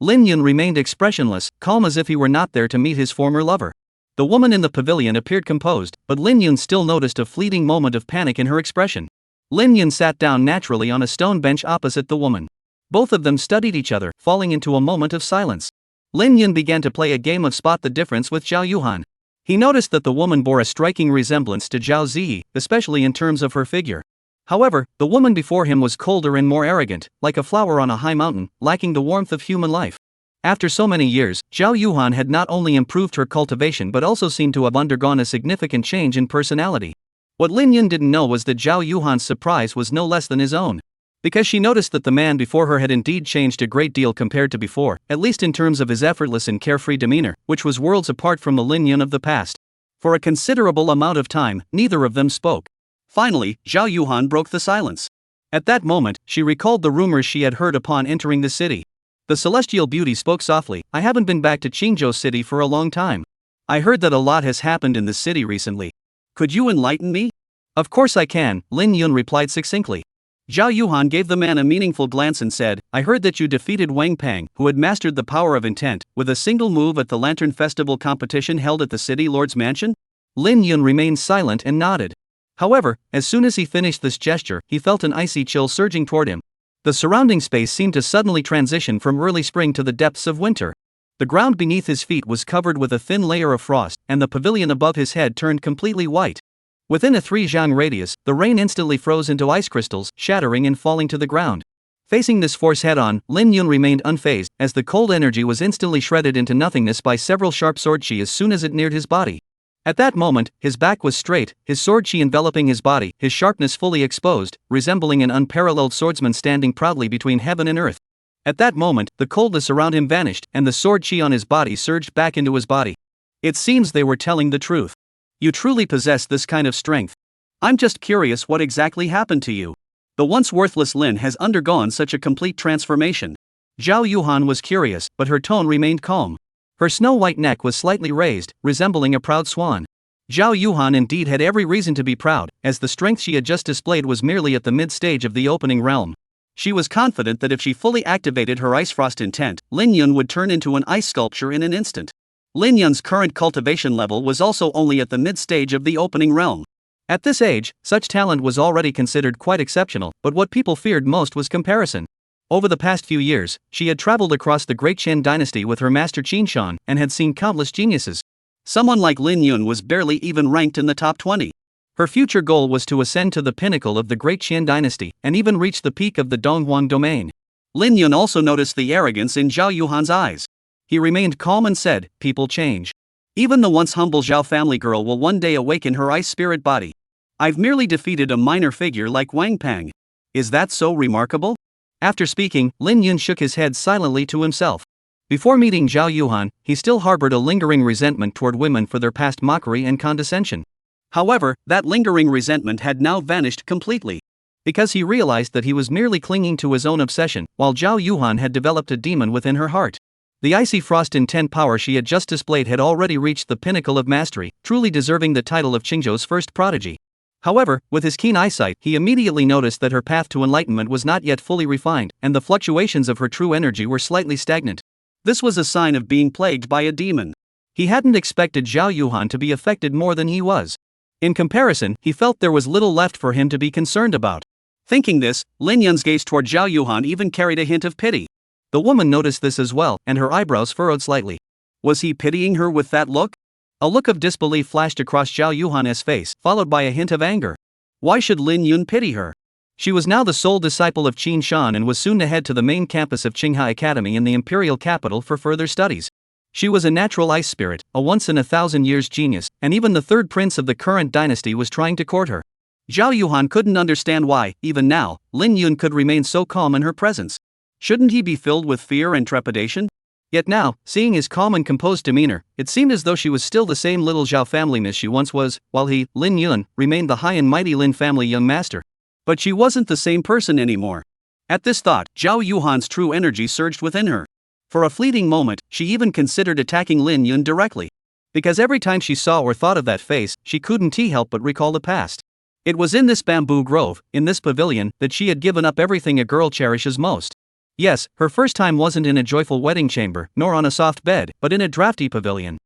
Lin Yun remained expressionless, calm as if he were not there to meet his former lover. The woman in the pavilion appeared composed, but Lin Yun still noticed a fleeting moment of panic in her expression. Lin Yun sat down naturally on a stone bench opposite the woman. Both of them studied each other, falling into a moment of silence. Lin Yun began to play a game of spot the difference with Zhao Yuhan. He noticed that the woman bore a striking resemblance to Zhao Ziyi, especially in terms of her figure. However, the woman before him was colder and more arrogant, like a flower on a high mountain, lacking the warmth of human life. After so many years, Zhao Yuhan had not only improved her cultivation but also seemed to have undergone a significant change in personality. What Lin Yun didn't know was that Zhao Yuhan's surprise was no less than his own. Because she noticed that the man before her had indeed changed a great deal compared to before, at least in terms of his effortless and carefree demeanor, which was worlds apart from the Lin Yun of the past. For a considerable amount of time, neither of them spoke. Finally, Zhao Yuhan broke the silence. At that moment, she recalled the rumors she had heard upon entering the city. The celestial beauty spoke softly, I haven't been back to Qingzhou city for a long time. I heard that a lot has happened in the city recently. Could you enlighten me? Of course I can, Lin Yun replied succinctly. Zhao Yuhan gave the man a meaningful glance and said, I heard that you defeated Wang Pang, who had mastered the power of intent, with a single move at the Lantern Festival competition held at the city lord's mansion? Lin Yun remained silent and nodded. However, as soon as he finished this gesture, he felt an icy chill surging toward him. The surrounding space seemed to suddenly transition from early spring to the depths of winter. The ground beneath his feet was covered with a thin layer of frost, and the pavilion above his head turned completely white. Within a 3-zhang radius, the rain instantly froze into ice crystals, shattering and falling to the ground. Facing this force head-on, Lin Yun remained unfazed, as the cold energy was instantly shredded into nothingness by several sharp sword chi as soon as it neared his body. At that moment, his back was straight, his sword chi enveloping his body, his sharpness fully exposed, resembling an unparalleled swordsman standing proudly between heaven and earth. At that moment, the coldness around him vanished, and the sword chi on his body surged back into his body. It seems they were telling the truth. You truly possess this kind of strength. I'm just curious what exactly happened to you. The once worthless Lin has undergone such a complete transformation. Zhao Yuhan was curious, but her tone remained calm. Her snow-white neck was slightly raised, resembling a proud swan. Zhao Yuhan indeed had every reason to be proud, as the strength she had just displayed was merely at the mid-stage of the opening realm. She was confident that if she fully activated her ice frost intent, Lin Yun would turn into an ice sculpture in an instant. Lin Yun's current cultivation level was also only at the mid-stage of the opening realm. At this age, such talent was already considered quite exceptional, but what people feared most was comparison. Over the past few years, she had traveled across the Great Qin dynasty with her master Qin Shan and had seen countless geniuses. Someone like Lin Yun was barely even ranked in the top 20. Her future goal was to ascend to the pinnacle of the Great Qin dynasty and even reach the peak of the Donghuang domain. Lin Yun also noticed the arrogance in Zhao Yuhan's eyes. He remained calm and said, People change.
Even the once humble Zhao family girl will one day awaken her ice spirit body. I've merely defeated a minor figure like Wang Pang. Is that so remarkable?
After speaking, Lin Yun shook his head silently to himself. Before meeting Zhao Yuhan, he still harbored a lingering resentment toward women for their past mockery and condescension.
However, that lingering resentment had now vanished completely.
Because he realized that he was merely clinging to his own obsession, while Zhao Yuhan had developed a demon within her heart. The icy frost intent power she had just displayed had already reached the pinnacle of mastery, truly deserving the title of Qingzhou's first prodigy. However, with his keen eyesight, he immediately noticed that her path to enlightenment was not yet fully refined, and the fluctuations of her true energy were slightly stagnant.
This was a sign of being plagued by a demon.
He hadn't expected Zhao Yuhan to be affected more than he was. In comparison, he felt there was little left for him to be concerned about.
Thinking this, Lin Yun's gaze toward Zhao Yuhan even carried a hint of pity.
The woman noticed this as well, and her eyebrows furrowed slightly.
Was he pitying her with that look?
A look of disbelief flashed across Zhao Yuhan's face, followed by a hint of anger.
Why should Lin Yun pity her?
She was now the sole disciple of Qin Shan and was soon to head to the main campus of Qinghai Academy in the imperial capital for further studies. She was a natural ice spirit, a once-in-a-thousand-years genius, and even the third prince of the current dynasty was trying to court her.
Zhao Yuhan couldn't understand why, even now, Lin Yun could remain so calm in her presence. Shouldn't he be filled with fear and trepidation?
Yet now, seeing his calm and composed demeanor, it seemed as though she was still the same little Zhao family miss she once was, while he, Lin Yun, remained the high and mighty Lin family young master.
But she wasn't the same person anymore. At this thought, Zhao Yuhan's true energy surged within her. For a fleeting moment, she even considered attacking Lin Yun directly.
Because every time she saw or thought of that face, she couldn't help but recall the past. It was in this bamboo grove, in this pavilion, that she had given up everything a girl cherishes most. Yes, her first time wasn't in a joyful wedding chamber, nor on a soft bed, but in a drafty pavilion.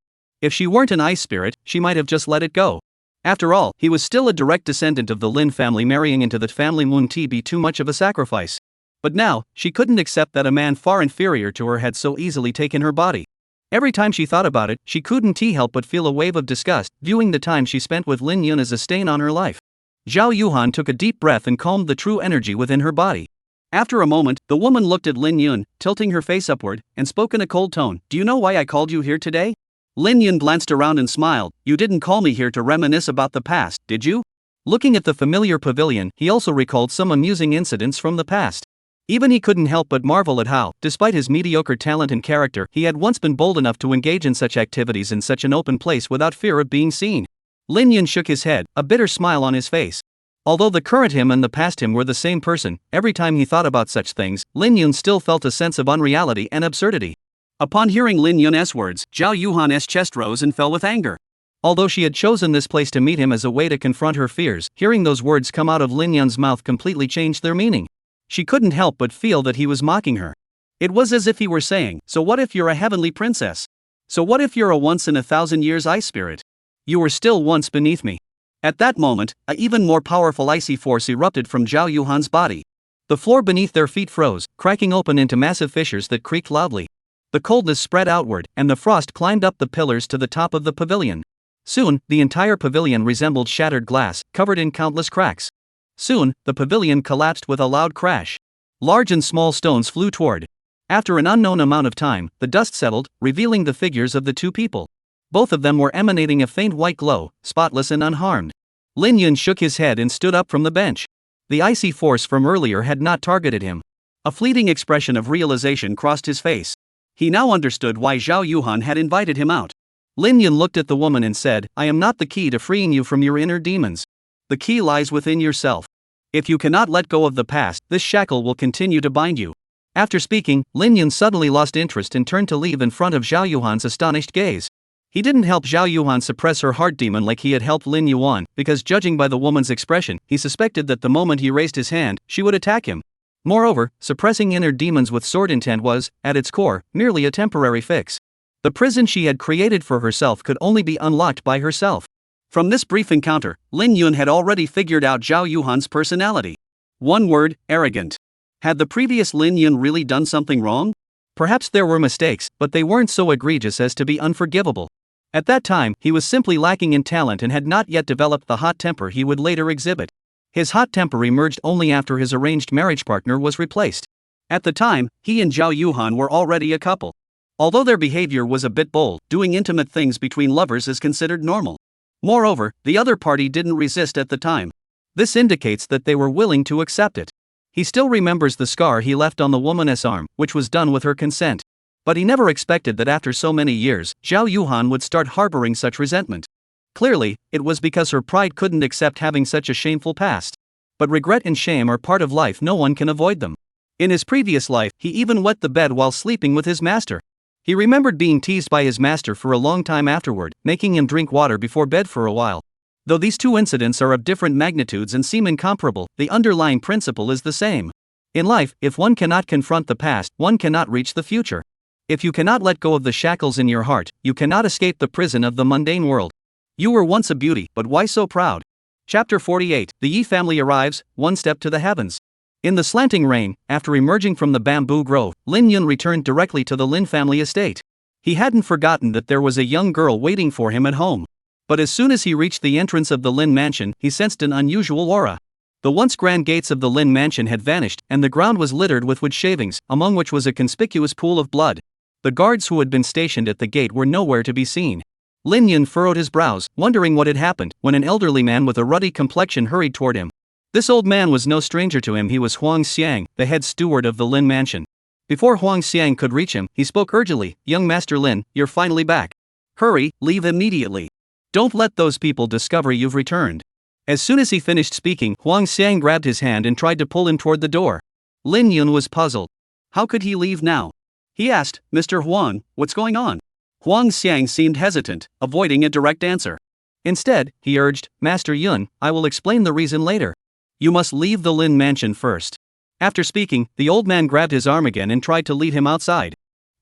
If she weren't an ice spirit, she might have just let it go. After all, he was still a direct descendant of the Lin family. Marrying into that family wouldn't be too much of a sacrifice. But now, she couldn't accept that a man far inferior to her had so easily taken her body. Every time she thought about it, she couldn't help but feel a wave of disgust, viewing the time she spent with Lin Yun as a stain on her life. Zhao Yuhan took a deep breath and calmed the true energy within her body.
After a moment, the woman looked at Lin Yun, tilting her face upward, and spoke in a cold tone. Do you know why I called you here today? Lin Yun glanced around and smiled. You didn't call me here to reminisce about the past, did you?
Looking at the familiar pavilion, he also recalled some amusing incidents from the past. Even he couldn't help but marvel at how, despite his mediocre talent and character, he had once been bold enough to engage in such activities in such an open place without fear of being seen. Lin Yun shook his head, a bitter smile on his face. Although the current him and the past him were the same person, every time he thought about such things, Lin Yun still felt a sense of unreality and absurdity.
Upon hearing Lin Yun's words, Zhao Yuhan's chest rose and fell with anger.
Although she had chosen this place to meet him as a way to confront her fears, hearing those words come out of Lin Yun's mouth completely changed their meaning. She couldn't help but feel that he was mocking her. It was as if he were saying, so what if you're a heavenly princess? So what if you're a once-in-a-thousand-years ice spirit? You were still once beneath me. At that moment, an even more powerful icy force erupted from Zhao Yuhan's body. The floor beneath their feet froze, cracking open into massive fissures that creaked loudly. The coldness spread outward, and the frost climbed up the pillars to the top of the pavilion. Soon, the entire pavilion resembled shattered glass, covered in countless cracks. Soon, the pavilion collapsed with a loud crash. Large and small stones flew toward. After an unknown amount of time, the dust settled, revealing the figures of the two people. Both of them were emanating a faint white glow, spotless and unharmed. Lin Yun shook his head and stood up from the bench. The icy force from earlier had not targeted him. A fleeting expression of realization crossed his face. He now understood why Zhao Yuhan had invited him out. Lin Yun looked at the woman and said, I am not the key to freeing you from your inner demons. The key lies within yourself. If you cannot let go of the past, this shackle will continue to bind you. After speaking, Lin Yun suddenly lost interest and turned to leave in front of Zhao Yuhan's astonished gaze. He didn't help Zhao Yuhan suppress her heart demon like he had helped Lin Yuan, because judging by the woman's expression, he suspected that the moment he raised his hand, she would attack him. Moreover, suppressing inner demons with sword intent was, at its core, merely a temporary fix. The prison she had created for herself could only be unlocked by herself. From this brief encounter, Lin Yun had already figured out Zhao Yuhan's personality. One word, arrogant. Had the previous Lin Yun really done something wrong? Perhaps there were mistakes, but they weren't so egregious as to be unforgivable. At that time, he was simply lacking in talent and had not yet developed the hot temper he would later exhibit. His hot temper emerged only after his arranged marriage partner was replaced. At the time, he and Zhao Yuhan were already a couple.
Although their behavior was a bit bold, doing intimate things between lovers is considered normal. Moreover, the other party didn't resist at the time. This indicates that they were willing to accept it. He still remembers the scar he left on the woman's arm, which was done with her consent. But he never expected that after so many years, Zhao Yuhan would start harboring such resentment. Clearly, it was because her pride couldn't accept having such a shameful past. But regret and shame are part of life, no one can avoid them. In his previous life, he even wet the bed while sleeping with his master. He remembered being teased by his master for a long time afterward, making him drink water before bed for a while. Though these two incidents are of different magnitudes and seem incomparable, the underlying principle is the same. In life, if one cannot confront the past, one cannot reach the future. If you cannot let go of the shackles in your heart, you cannot escape the prison of the mundane world. You were once a beauty, but why so proud? Chapter 48. The Yi family arrives, one step to the heavens. In the slanting rain, after emerging from the bamboo grove, Lin Yun returned directly to the Lin family estate. He hadn't forgotten that there was a young girl waiting for him at home. But as soon as he reached the entrance of the Lin mansion, he sensed an unusual aura. The once grand gates of the Lin mansion had vanished, and the ground was littered with wood shavings, among which was a conspicuous pool of blood. The guards who had been stationed at the gate were nowhere to be seen. Lin Yun furrowed his brows, wondering what had happened, when an elderly man with a ruddy complexion hurried toward him. This old man was no stranger to him. He was Huang Xiang, the head steward of the Lin mansion. Before Huang Xiang could reach him, he spoke urgently, "Young Master Lin, you're finally back. Hurry, leave immediately. Don't let those people discover you've returned." As soon as he finished speaking, Huang Xiang grabbed his hand and tried to pull him toward the door. Lin Yun was puzzled. How could he leave now? He asked, "Mr. Huang, what's going on?" Huang Xiang seemed hesitant, avoiding a direct answer. Instead, he urged, "Master Yun, I will explain the reason later. You must leave the Lin mansion first." After speaking, the old man grabbed his arm again and tried to lead him outside.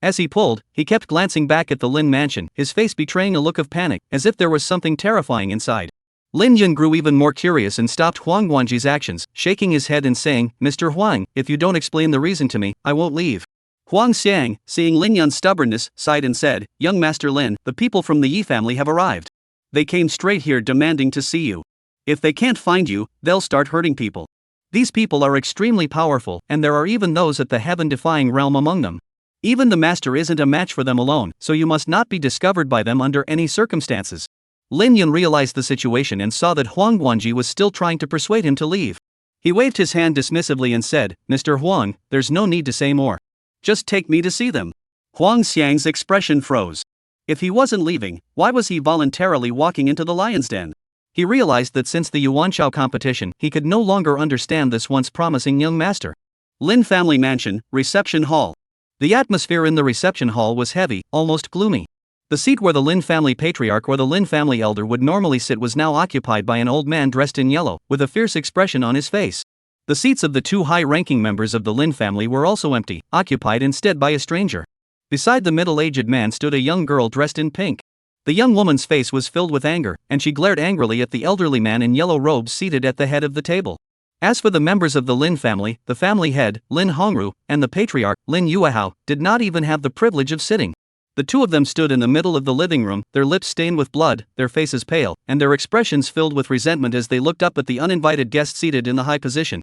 As he pulled, he kept glancing back at the Lin mansion, his face betraying a look of panic, as if there was something terrifying inside. Lin Yun grew even more curious and stopped Huang Guangji's actions, shaking his head and saying, "Mr. Huang, if you don't explain the reason to me, I won't leave." Huang Xiang, seeing Lin Yun's stubbornness, sighed and said, "Young Master Lin, the people from the Yi family have arrived. They came straight here demanding to see you. If they can't find you, they'll start hurting people. These people are extremely powerful, and there are even those at the heaven-defying realm among them. Even the master isn't a match for them alone, so you must not be discovered by them under any circumstances." Lin Yun realized the situation and saw that Huang Guangji was still trying to persuade him to leave. He waved his hand dismissively and said, "Mr. Huang, there's no need to say more. Just take me to see them." Huang Xiang's expression froze. If he wasn't leaving, why was he voluntarily walking into the lion's den? He realized that since the Yuanchao competition, he could no longer understand this once promising young master. Lin Family Mansion, Reception Hall. The atmosphere in the reception hall was heavy, almost gloomy. The seat where the Lin family patriarch or the Lin family elder would normally sit was now occupied by an old man dressed in yellow, with a fierce expression on his face. The seats of the two high-ranking members of the Lin family were also empty, occupied instead by a stranger. Beside the middle-aged man stood a young girl dressed in pink. The young woman's face was filled with anger, and she glared angrily at the elderly man in yellow robes seated at the head of the table. As for the members of the Lin family, the family head, Lin Hongru, and the patriarch, Lin Yuehao, did not even have the privilege of sitting. The two of them stood in the middle of the living room, their lips stained with blood, their faces pale, and their expressions filled with resentment as they looked up at the uninvited guest seated in the high position.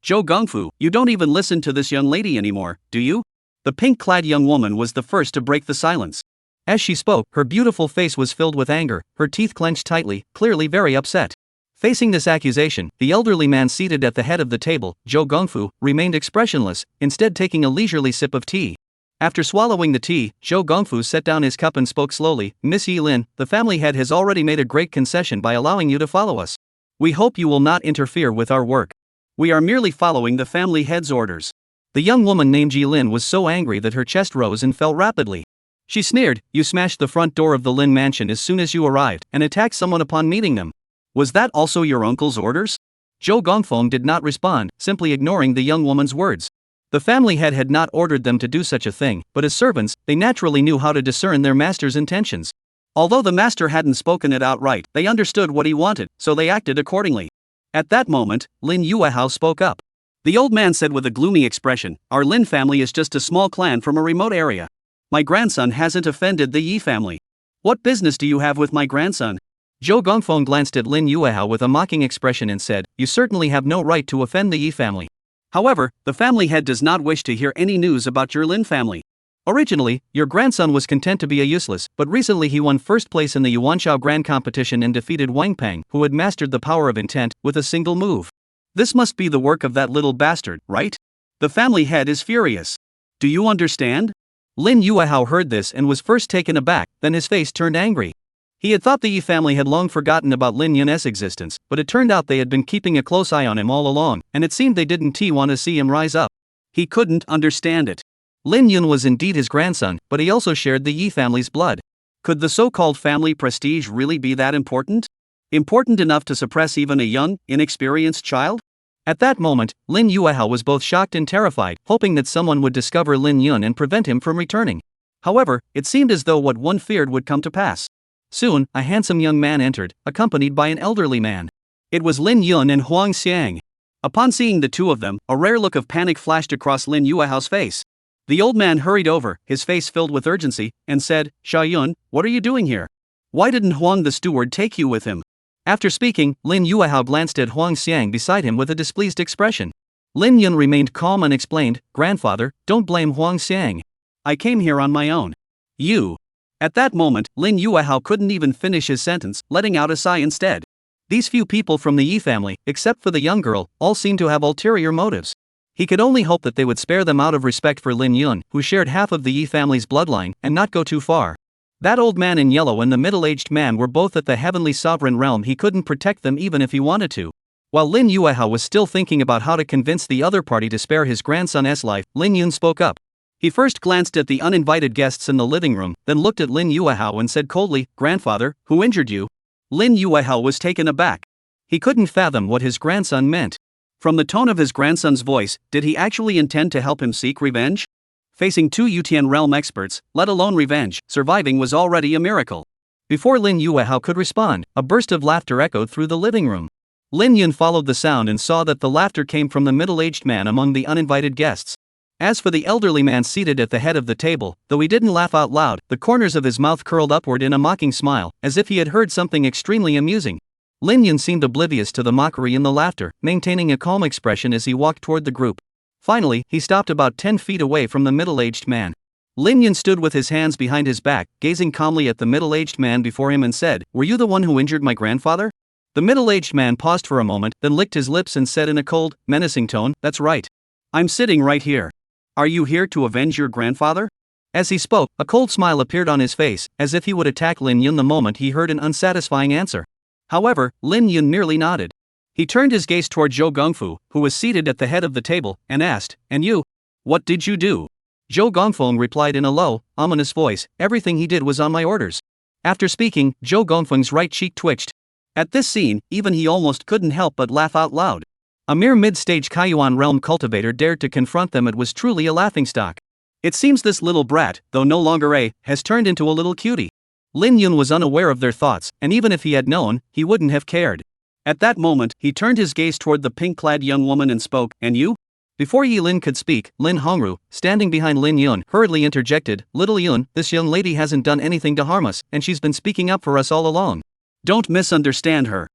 "Zhou Gongfu, you don't even listen to this young lady anymore, do you?" The pink-clad young woman was the first to break the silence. As she spoke, her beautiful face was filled with anger, her teeth clenched tightly, clearly very upset. Facing this accusation, the elderly man seated at the head of the table, Zhou Gongfu, remained expressionless, instead taking a leisurely sip of tea. After swallowing the tea, Zhou Gongfu set down his cup and spoke slowly, "Miss Yi Lin, the family head has already made a great concession by allowing you to follow us. We hope you will not interfere with our work. We are merely following the family head's orders." The young woman named Yi Lin was so angry that her chest rose and fell rapidly. She sneered, "You smashed the front door of the Lin mansion as soon as you arrived, and attacked someone upon meeting them. Was that also your uncle's orders?" Zhou Gongfeng did not respond, simply ignoring the young woman's words. The family head had not ordered them to do such a thing, but as servants, they naturally knew how to discern their master's intentions. Although the master hadn't spoken it outright, they understood what he wanted, so they acted accordingly. At that moment, Lin Yuehao spoke up. The old man said with a gloomy expression, "Our Lin family is just a small clan from a remote area. My grandson hasn't offended the Yi family. What business do you have with my grandson?" Zhou Gongfeng glanced at Lin Yuehao with a mocking expression and said, "You certainly have no right to offend the Yi family. However, the family head does not wish to hear any news about your Lin family.
Originally, your grandson was content to be a useless, but recently he won first place in the Yuanshao Grand Competition and defeated Wang Peng, who had mastered the power of intent, with a single move. This must be the work of that little bastard, right? The family head is furious. Do you understand? Lin Yuehao heard this and was first taken aback, then his face turned angry. He had thought the Yi family had long forgotten about Lin Yun's existence, but it turned out they had been keeping a close eye on him all along, and it seemed they didn't want to see him rise up. He couldn't understand it. Lin Yun was indeed his grandson, but he also shared the Yi family's blood. Could the so-called family prestige really be that important? Important enough to suppress even a young, inexperienced child? At that moment, Lin Yuehao was both shocked and terrified, hoping that someone would discover Lin Yun and prevent him from returning. However, it seemed as though what one feared would come to pass. Soon, a handsome young man entered, accompanied by an elderly man. It was Lin Yun and Huang Xiang. Upon seeing the two of them, a rare look of panic flashed across Lin Yuehao's face. The old man hurried over, his face filled with urgency, and said, "Xia Yun, what are you doing here? Why didn't Huang the steward take you with him?" After speaking, Lin Yuehao glanced at Huang Xiang beside him with a displeased expression. Lin Yun remained calm and explained, "Grandfather, don't blame Huang Xiang. I came here on my own." "You." At that moment, Lin Yuehao couldn't even finish his sentence, letting out a sigh instead. These few people from the Yi family, except for the young girl, all seemed to have ulterior motives. He could only hope that they would spare them out of respect for Lin Yun, who shared half of the Yi family's bloodline, and not go too far. That old man in yellow and the middle-aged man were both at the heavenly sovereign realm. He couldn't protect them even if he wanted to. While Lin Yuehao was still thinking about how to convince the other party to spare his grandson's life, Lin Yun spoke up. He first glanced at the uninvited guests in the living room, then looked at Lin Yuehao and said coldly, "Grandfather, who injured you?" Lin Yuehao was taken aback. He couldn't fathom what his grandson meant. From the tone of his grandson's voice, did he actually intend to help him seek revenge? Facing two Yutian realm experts, let alone revenge, surviving was already a miracle. Before Lin Yuehao could respond, a burst of laughter echoed through the living room. Lin Yun followed the sound and saw that the laughter came from the middle-aged man among the uninvited guests. As for the elderly man seated at the head of the table, though he didn't laugh out loud, the corners of his mouth curled upward in a mocking smile, as if he had heard something extremely amusing. Lin Yun seemed oblivious to the mockery and the laughter, maintaining a calm expression as he walked toward the group. Finally, he stopped about 10 feet away from the middle-aged man. Lin Yun stood with his hands behind his back, gazing calmly at the middle-aged man before him and said, "Were you the one who injured my grandfather?" The middle-aged man paused for a moment, then licked his lips and said in a cold, menacing tone, "That's right. I'm sitting right here. Are you here to avenge your grandfather?" As he spoke, a cold smile appeared on his face, as if he would attack Lin Yun the moment he heard an unsatisfying answer. However, Lin Yun merely nodded. He turned his gaze toward Zhou Gongfu, who was seated at the head of the table, and asked, "And you? What did you do?" Zhou Gongfeng replied in a low, ominous voice, "Everything he did was on my orders." After speaking, Zhou Gongfeng's right cheek twitched. At this scene, even he almost couldn't help but laugh out loud. A mere mid-stage Kaiyuan realm cultivator dared to confront them. It was truly a laughingstock. It seems this little brat, though no longer has turned into a little cutie. Lin Yun was unaware of their thoughts, and even if he had known, he wouldn't have cared. At that moment, he turned his gaze toward the pink-clad young woman and spoke, "And you?" Before Yi Lin could speak, Lin Hongru, standing behind Lin Yun, hurriedly interjected, "Little Yun, this young lady hasn't done anything to harm us, and she's been speaking up for us all along. Don't misunderstand her."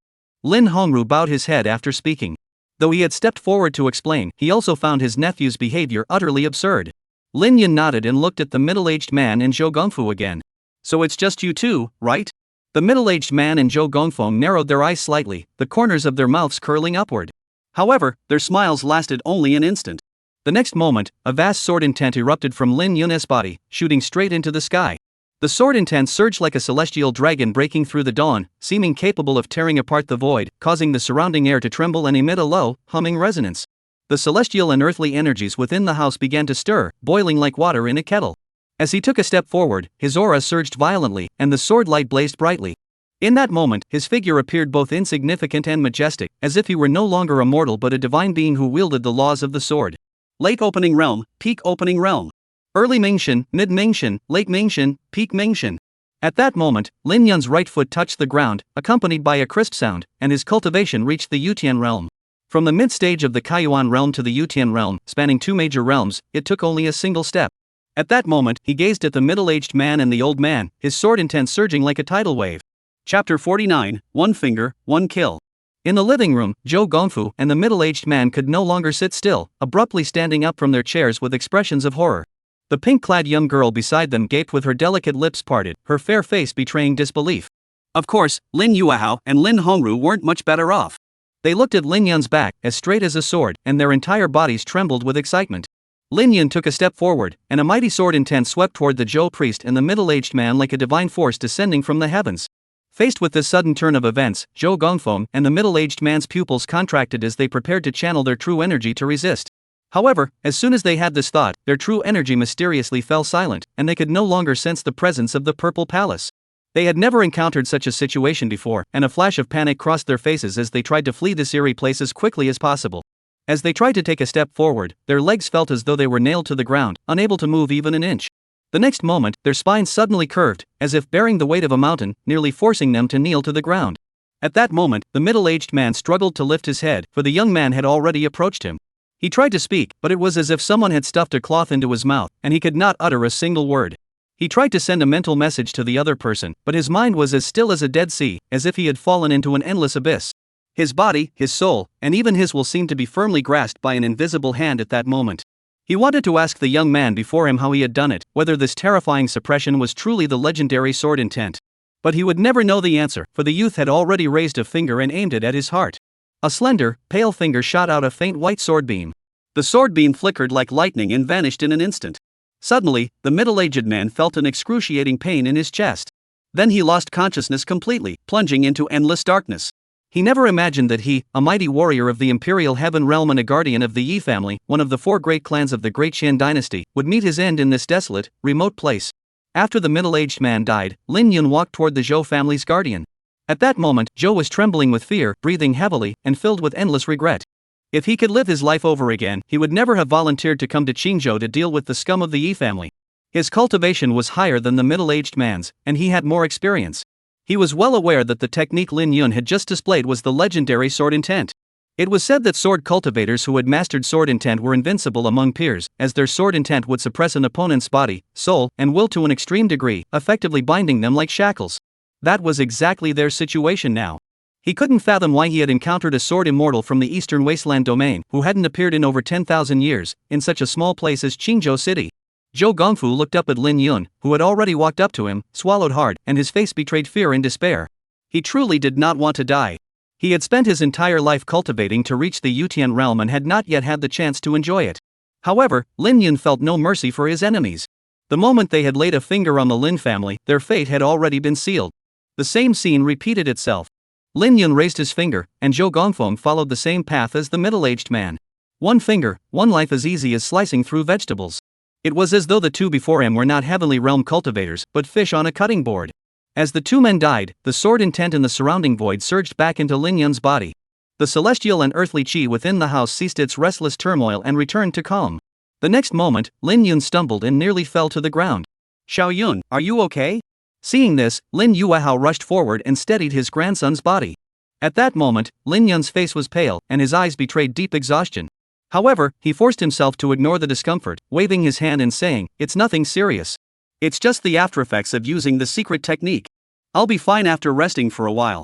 Lin Hongru bowed his head after speaking. Though he had stepped forward to explain, he also found his nephew's behavior utterly absurd. Lin Yun nodded and looked at the middle-aged man and Zhou Gongfu again. "So it's just you two, right?" The middle-aged man and Zhou Gongfeng narrowed their eyes slightly, the corners of their mouths curling upward. However, their smiles lasted only an instant. The next moment, a vast sword intent erupted from Lin Yun's body, shooting straight into the sky. The sword intent surged like a celestial dragon breaking through the dawn, seeming capable of tearing apart the void, causing the surrounding air to tremble and emit a low, humming resonance. The celestial and earthly energies within the house began to stir, boiling like water in a kettle. As he took a step forward, his aura surged violently, and the sword light blazed brightly. In that moment, his figure appeared both insignificant and majestic, as if he were no longer a mortal but a divine being who wielded the laws of the sword. Late opening realm, peak opening realm. Early Mingxian, mid Mingxian, late Mingxian, peak Mingxian. At that moment, Lin Yun's right foot touched the ground, accompanied by a crisp sound, and his cultivation reached the Yutian realm. From the mid-stage of the Kaiyuan realm to the Yutian realm, spanning two major realms, it took only a single step. At that moment, he gazed at the middle-aged man and the old man, his sword intent surging like a tidal wave. Chapter 49, One Finger, One Kill. In the living room, Zhou Gongfu and the middle-aged man could no longer sit still, abruptly standing up from their chairs with expressions of horror. The pink-clad young girl beside them gaped with her delicate lips parted, her fair face betraying disbelief.
Of course, Lin Yuehao and Lin Hongru weren't much better off.
They looked at Lin Yun's back, as straight as a sword, and their entire bodies trembled with excitement. Lin Yun took a step forward, and a mighty sword intent swept toward the Zhou priest and the middle-aged man like a divine force descending from the heavens. Faced with this sudden turn of events, Zhou Gongfeng and the middle-aged man's pupils contracted as they prepared to channel their true energy to resist. However, as soon as they had this thought, their true energy mysteriously fell silent, and they could no longer sense the presence of the Purple Palace. They had never encountered such a situation before, and a flash of panic crossed their faces as they tried to flee this eerie place as quickly as possible. As they tried to take a step forward, their legs felt as though they were nailed to the ground, unable to move even an inch. The next moment, their spines suddenly curved, as if bearing the weight of a mountain, nearly forcing them to kneel to the ground. At that moment, the middle-aged man struggled to lift his head, for the young man had already approached him. He tried to speak, but it was as if someone had stuffed a cloth into his mouth, and he could not utter a single word. He tried to send a mental message to the other person, but his mind was as still as a dead sea, as if he had fallen into an endless abyss. His body, his soul, and even his will seemed to be firmly grasped by an invisible hand at that moment. He wanted to ask the young man before him how he had done it, whether this terrifying suppression was truly the legendary sword intent. But he would never know the answer, for the youth had already raised a finger and aimed it at his heart. A slender, pale finger shot out a faint white sword beam. The sword beam flickered like lightning and vanished in an instant. Suddenly, the middle-aged man felt an excruciating pain in his chest. Then he lost consciousness completely, plunging into endless darkness. He never imagined that he, a mighty warrior of the Imperial Heaven Realm and a guardian of the Yi family, one of the 4 great clans of the Great Qian dynasty, would meet his end in this desolate, remote place. After the middle-aged man died, Lin Yun walked toward the Zhou family's guardian. At that moment, Zhou was trembling with fear, breathing heavily, and filled with endless regret. If he could live his life over again, he would never have volunteered to come to Qingzhou to deal with the scum of the Yi family. His cultivation was higher than the middle-aged man's, and he had more experience. He was well aware that the technique Lin Yun had just displayed was the legendary sword intent. It was said that sword cultivators who had mastered sword intent were invincible among peers, as their sword intent would suppress an opponent's body, soul, and will to an extreme degree, effectively binding them like shackles. That was exactly their situation now. He couldn't fathom why he had encountered a sword immortal from the Eastern Wasteland domain, who hadn't appeared in over 10,000 years, in such a small place as Qingzhou City. Zhou Gongfu looked up at Lin Yun, who had already walked up to him, swallowed hard, and his face betrayed fear and despair. He truly did not want to die. He had spent his entire life cultivating to reach the Yutian realm and had not yet had the chance to enjoy it. However, Lin Yun felt no mercy for his enemies. The moment they had laid a finger on the Lin family, their fate had already been sealed. The same scene repeated itself. Lin Yun raised his finger, and Zhou Gongfeng followed the same path as the middle-aged man. One finger, one life as easy as slicing through vegetables. It was as though the two before him were not heavenly realm cultivators, but fish on a cutting board. As the two men died, the sword intent in the surrounding void surged back into Lin Yun's body. The celestial and earthly chi within the house ceased its restless turmoil and returned to calm. The next moment, Lin Yun stumbled and nearly fell to the ground. "Xiao Yun, are you okay?" Seeing this, Lin Yuehao rushed forward and steadied his grandson's body. At that moment, Lin Yun's face was pale, and his eyes betrayed deep exhaustion. However, he forced himself to ignore the discomfort, waving his hand and saying, "It's nothing serious. It's just the aftereffects of using the secret technique. I'll be fine after resting for a while."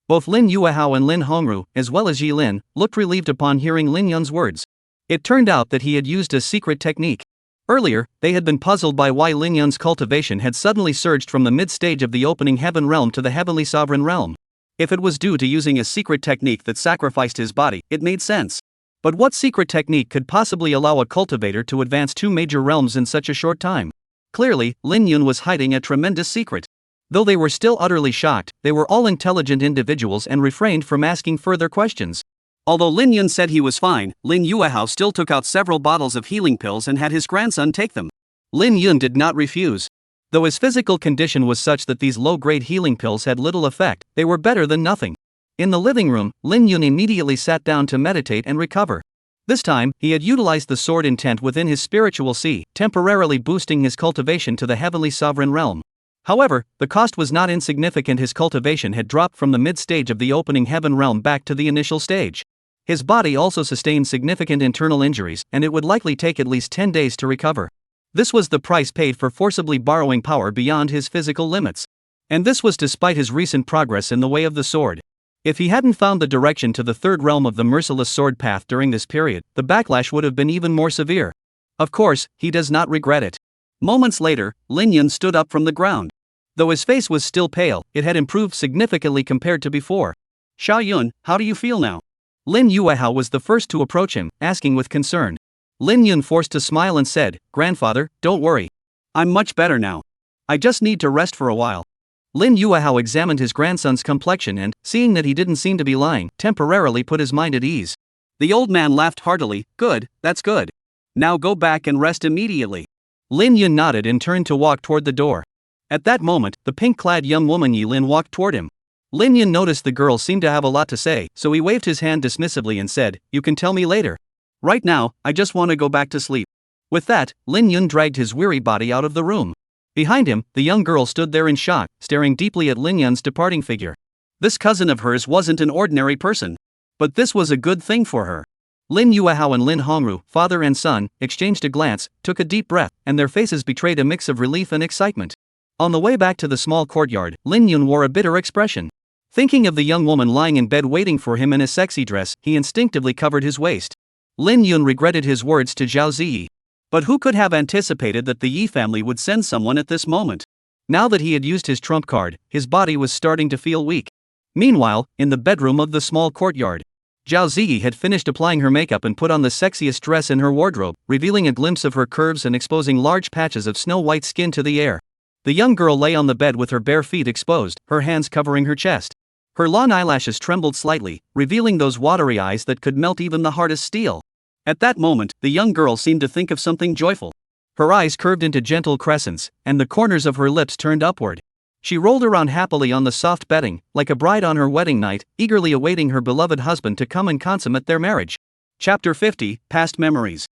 Both Lin Yuehao and Lin Hongru, as well as Yi Lin, looked relieved upon hearing Lin Yun's words. It turned out that he had used a secret technique. Earlier, they had been puzzled by why Lin Yun's cultivation had suddenly surged from the mid-stage of the opening heaven realm to the heavenly sovereign realm. If it was due to using a secret technique that sacrificed his body, it made sense. But what secret technique could possibly allow a cultivator to advance 2 major realms in such a short time? Clearly, Lin Yun was hiding a tremendous secret. Though they were still utterly shocked, they were all intelligent individuals and refrained from asking further questions. Although Lin Yun said he was fine, Lin Yuehao still took out several bottles of healing pills and had his grandson take them. Lin Yun did not refuse. Though his physical condition was such that these low-grade healing pills had little effect, they were better than nothing. In the living room, Lin Yun immediately sat down to meditate and recover. This time, he had utilized the sword intent within his spiritual sea, temporarily boosting his cultivation to the heavenly sovereign realm. However, the cost was not insignificant. His cultivation had dropped from the mid-stage of the opening heaven realm back to the initial stage. His body also sustained significant internal injuries, and it would likely take at least 10 days to recover. This was the price paid for forcibly borrowing power beyond his physical limits. And this was despite his recent progress in the way of the sword. If he hadn't found the direction to the third realm of the merciless sword path during this period, the backlash would have been even more severe. Of course, he does not regret it.
Moments later, Lin Yun stood up from the ground. Though his face was still pale, it had improved significantly compared to before. Xiao Yun, how do you feel now? Lin Yuehao was the first to approach him, asking with concern. Lin Yun forced a smile and said, Grandfather, don't worry. I'm much better now. I just need to rest for a while. Lin Yuehao examined his grandson's complexion and, seeing that he didn't seem to be lying, temporarily put his mind at ease. The old man laughed heartily. Good, that's good. Now go back and rest immediately. Lin Yun nodded and turned to walk toward the door. At that moment, the pink-clad young woman Yi Lin walked toward him. Lin Yun noticed the girl seemed to have a lot to say, so he waved his hand dismissively and said, You can tell me later. Right now, I just want to go back to sleep. With that, Lin Yun dragged his weary body out of the room. Behind him, the young girl stood there in shock, staring deeply at Lin Yun's departing figure. This cousin of hers wasn't an ordinary person. But this was a good thing for her. Lin Yuehao and Lin Hongru, father and son, exchanged a glance, took a deep breath, and their faces betrayed a mix of relief and excitement. On the way back to the small courtyard, Lin Yun wore a bitter expression. Thinking of the young woman lying in bed waiting for him in a sexy dress, he instinctively covered his waist. Lin Yun regretted his words to Zhao Ziyi. But who could have anticipated that the Yi family would send someone at this moment? Now that he had used his trump card, his body was starting to feel weak. Meanwhile, in the bedroom of the small courtyard, Zhao Ziyi had finished applying her makeup and put on the sexiest dress in her wardrobe, revealing a glimpse of her curves and exposing large patches of snow-white skin to the air. The young girl lay on the bed with her bare feet exposed, her hands covering her chest. Her long eyelashes trembled slightly, revealing those watery eyes that could melt even the hardest steel. At that moment, the young girl seemed to think of something joyful. Her eyes curved into gentle crescents, and the corners of her lips turned upward. She rolled around happily on the soft bedding, like a bride on her wedding night, eagerly awaiting her beloved husband to come and consummate their marriage. Chapter 50, Past Memories.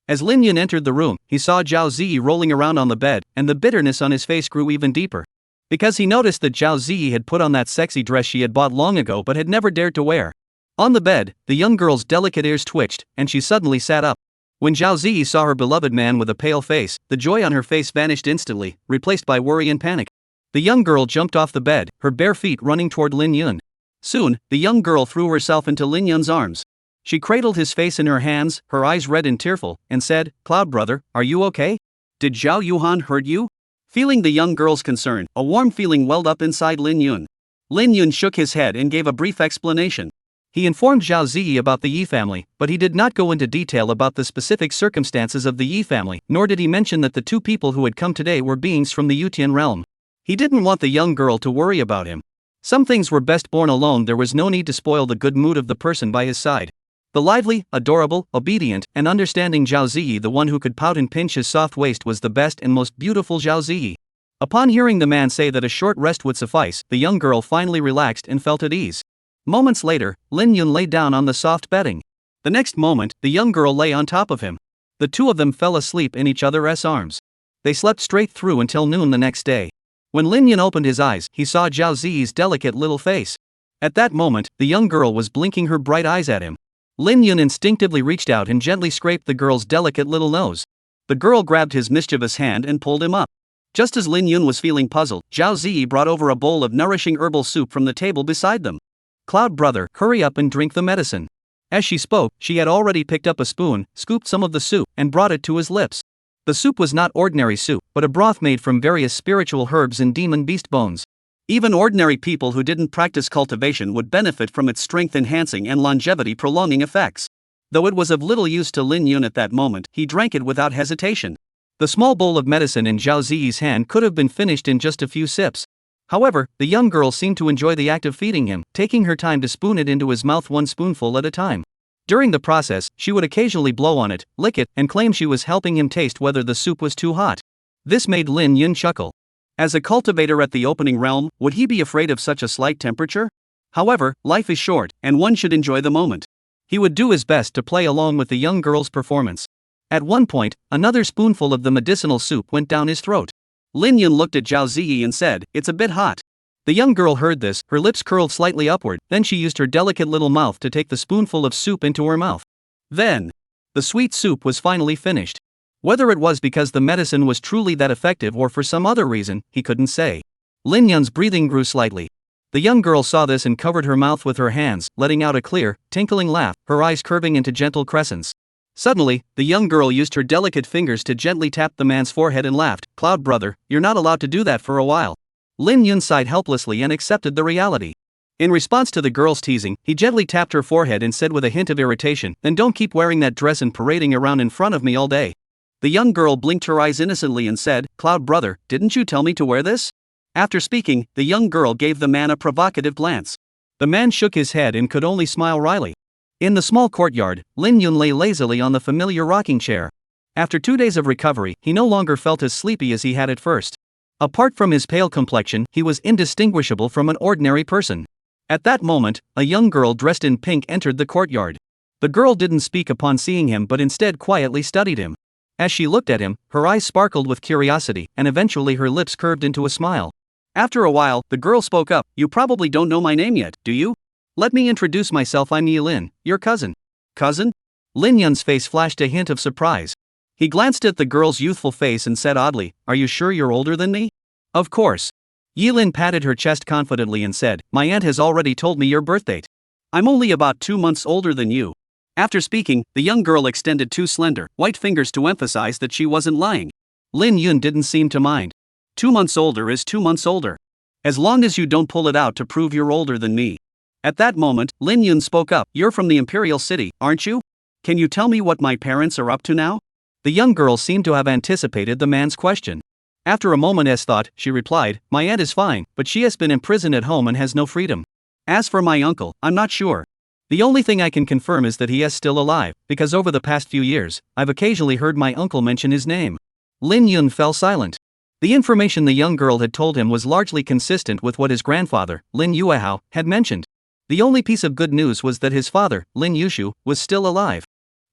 As Lin Yun entered the room, he saw Zhao Ziyi rolling around on the bed, and the bitterness on his face grew even deeper. Because he noticed that Zhao Ziyi had put on that sexy dress she had bought long ago but had never dared to wear. On the bed, the young girl's delicate ears twitched, and she suddenly sat up. When Zhao Ziyi saw her beloved man with a pale face, the joy on her face vanished instantly, replaced by worry and panic. The young girl jumped off the bed, her bare feet running toward Lin Yun. Soon, the young girl threw herself into Lin Yun's arms. She cradled his face in her hands, her eyes red and tearful, and said, Cloud brother, are you okay? Did Zhao Yuhan hurt you? Feeling the young girl's concern, a warm feeling welled up inside Lin Yun. Lin Yun shook his head and gave a brief explanation. He informed Zhao Ziyi about the Yi family, but he did not go into detail about the specific circumstances of the Yi family, nor did he mention that the two people who had come today were beings from the Yutian realm. He didn't want the young girl to worry about him. Some things were best borne alone. There was no need to spoil the good mood of the person by his side. The lively, adorable, obedient, and understanding Zhao Ziyi, the one who could pout and pinch his soft waist, was the best and most beautiful Zhao Ziyi. Upon hearing the man say that a short rest would suffice, the young girl finally relaxed and felt at ease. Moments later, Lin Yun lay down on the soft bedding. The next moment, the young girl lay on top of him. The two of them fell asleep in each other's arms. They slept straight through until noon the next day. When Lin Yun opened his eyes, he saw Zhao Ziyi's delicate little face. At that moment, the young girl was blinking her bright eyes at him. Lin Yun instinctively reached out and gently scraped the girl's delicate little nose. The girl grabbed his mischievous hand and pulled him up. Just as Lin Yun was feeling puzzled, Zhao Ziyi brought over a bowl of nourishing herbal soup from the table beside them. Cloud brother, hurry up and drink the medicine. As she spoke, she had already picked up a spoon, scooped some of the soup, and brought it to his lips. The soup was not ordinary soup, but a broth made from various spiritual herbs and demon beast bones. Even ordinary people who didn't practice cultivation would benefit from its strength-enhancing and longevity-prolonging effects. Though it was of little use to Lin Yun at that moment, he drank it without hesitation. The small bowl of medicine in Zhao Ziyi's hand could have been finished in just a few sips. However, the young girl seemed to enjoy the act of feeding him, taking her time to spoon it into his mouth one spoonful at a time. During the process, she would occasionally blow on it, lick it, and claim she was helping him taste whether the soup was too hot. This made Lin Yun chuckle. As a cultivator at the opening realm, would he be afraid of such a slight temperature? However, life is short, and one should enjoy the moment. He would do his best to play along with the young girl's performance. At one point, another spoonful of the medicinal soup went down his throat. Lin Yun looked at Zhao Ziyi and said, "It's a bit hot." The young girl heard this, her lips curled slightly upward, then she used her delicate little mouth to take the spoonful of soup into her mouth. Then, the sweet soup was finally finished. Whether it was because the medicine was truly that effective or for some other reason, he couldn't say. Lin Yun's breathing grew slightly. The young girl saw this and covered her mouth with her hands, letting out a clear, tinkling laugh, her eyes curving into gentle crescents.
Suddenly, the young girl used her delicate fingers to gently tap the man's forehead and laughed. Cloud brother, you're not allowed to do that for a while. Lin Yun sighed helplessly and accepted the reality. In response to the girl's teasing, he gently tapped her forehead and said with a hint of irritation, then don't keep wearing that dress and parading around in front of me all day. The young girl blinked her eyes innocently and said, Cloud brother, didn't you tell me to wear this? After speaking, the young girl gave the man a provocative glance. The man shook his head and could only smile wryly. In the small courtyard, Lin Yun lay lazily on the familiar rocking chair. After 2 days of recovery, he no longer felt as sleepy as he had at first. Apart from his pale complexion, he was indistinguishable from an ordinary person. At that moment, a young girl dressed in pink entered the courtyard. The girl didn't speak upon seeing him but instead quietly studied him. As she looked at him, her eyes sparkled with curiosity, and eventually her lips curved into a smile. After a while, the girl spoke up, you probably don't know my name yet, do you? Let me introduce myself, I'm Yilin, your cousin. Cousin? Lin Yun's face flashed a hint of surprise. He glanced at the girl's youthful face and said oddly, are you sure you're older than me? Of course. Yilin patted her chest confidently and said, my aunt has already told me your birth date. I'm only about 2 months older than you. After speaking, the young girl extended 2 slender, white fingers to emphasize that she wasn't lying. Lin Yun didn't seem to mind. 2 months older is 2 months older. As long as you don't pull it out to prove you're older than me. At that moment, Lin Yun spoke up, you're from the Imperial City, aren't you? Can you tell me what my parents are up to now? The young girl seemed to have anticipated the man's question. After a moment's thought, she replied, my aunt is fine, but she has been imprisoned at home and has no freedom. As for my uncle, I'm not sure. The only thing I can confirm is that he is still alive, because over the past few years, I've occasionally heard my uncle mention his name. Lin Yun fell silent. The information the young girl had told him was largely consistent with what his grandfather, Lin Yuehao, had mentioned. The only piece of good news was that his father, Lin Yushu, was still alive.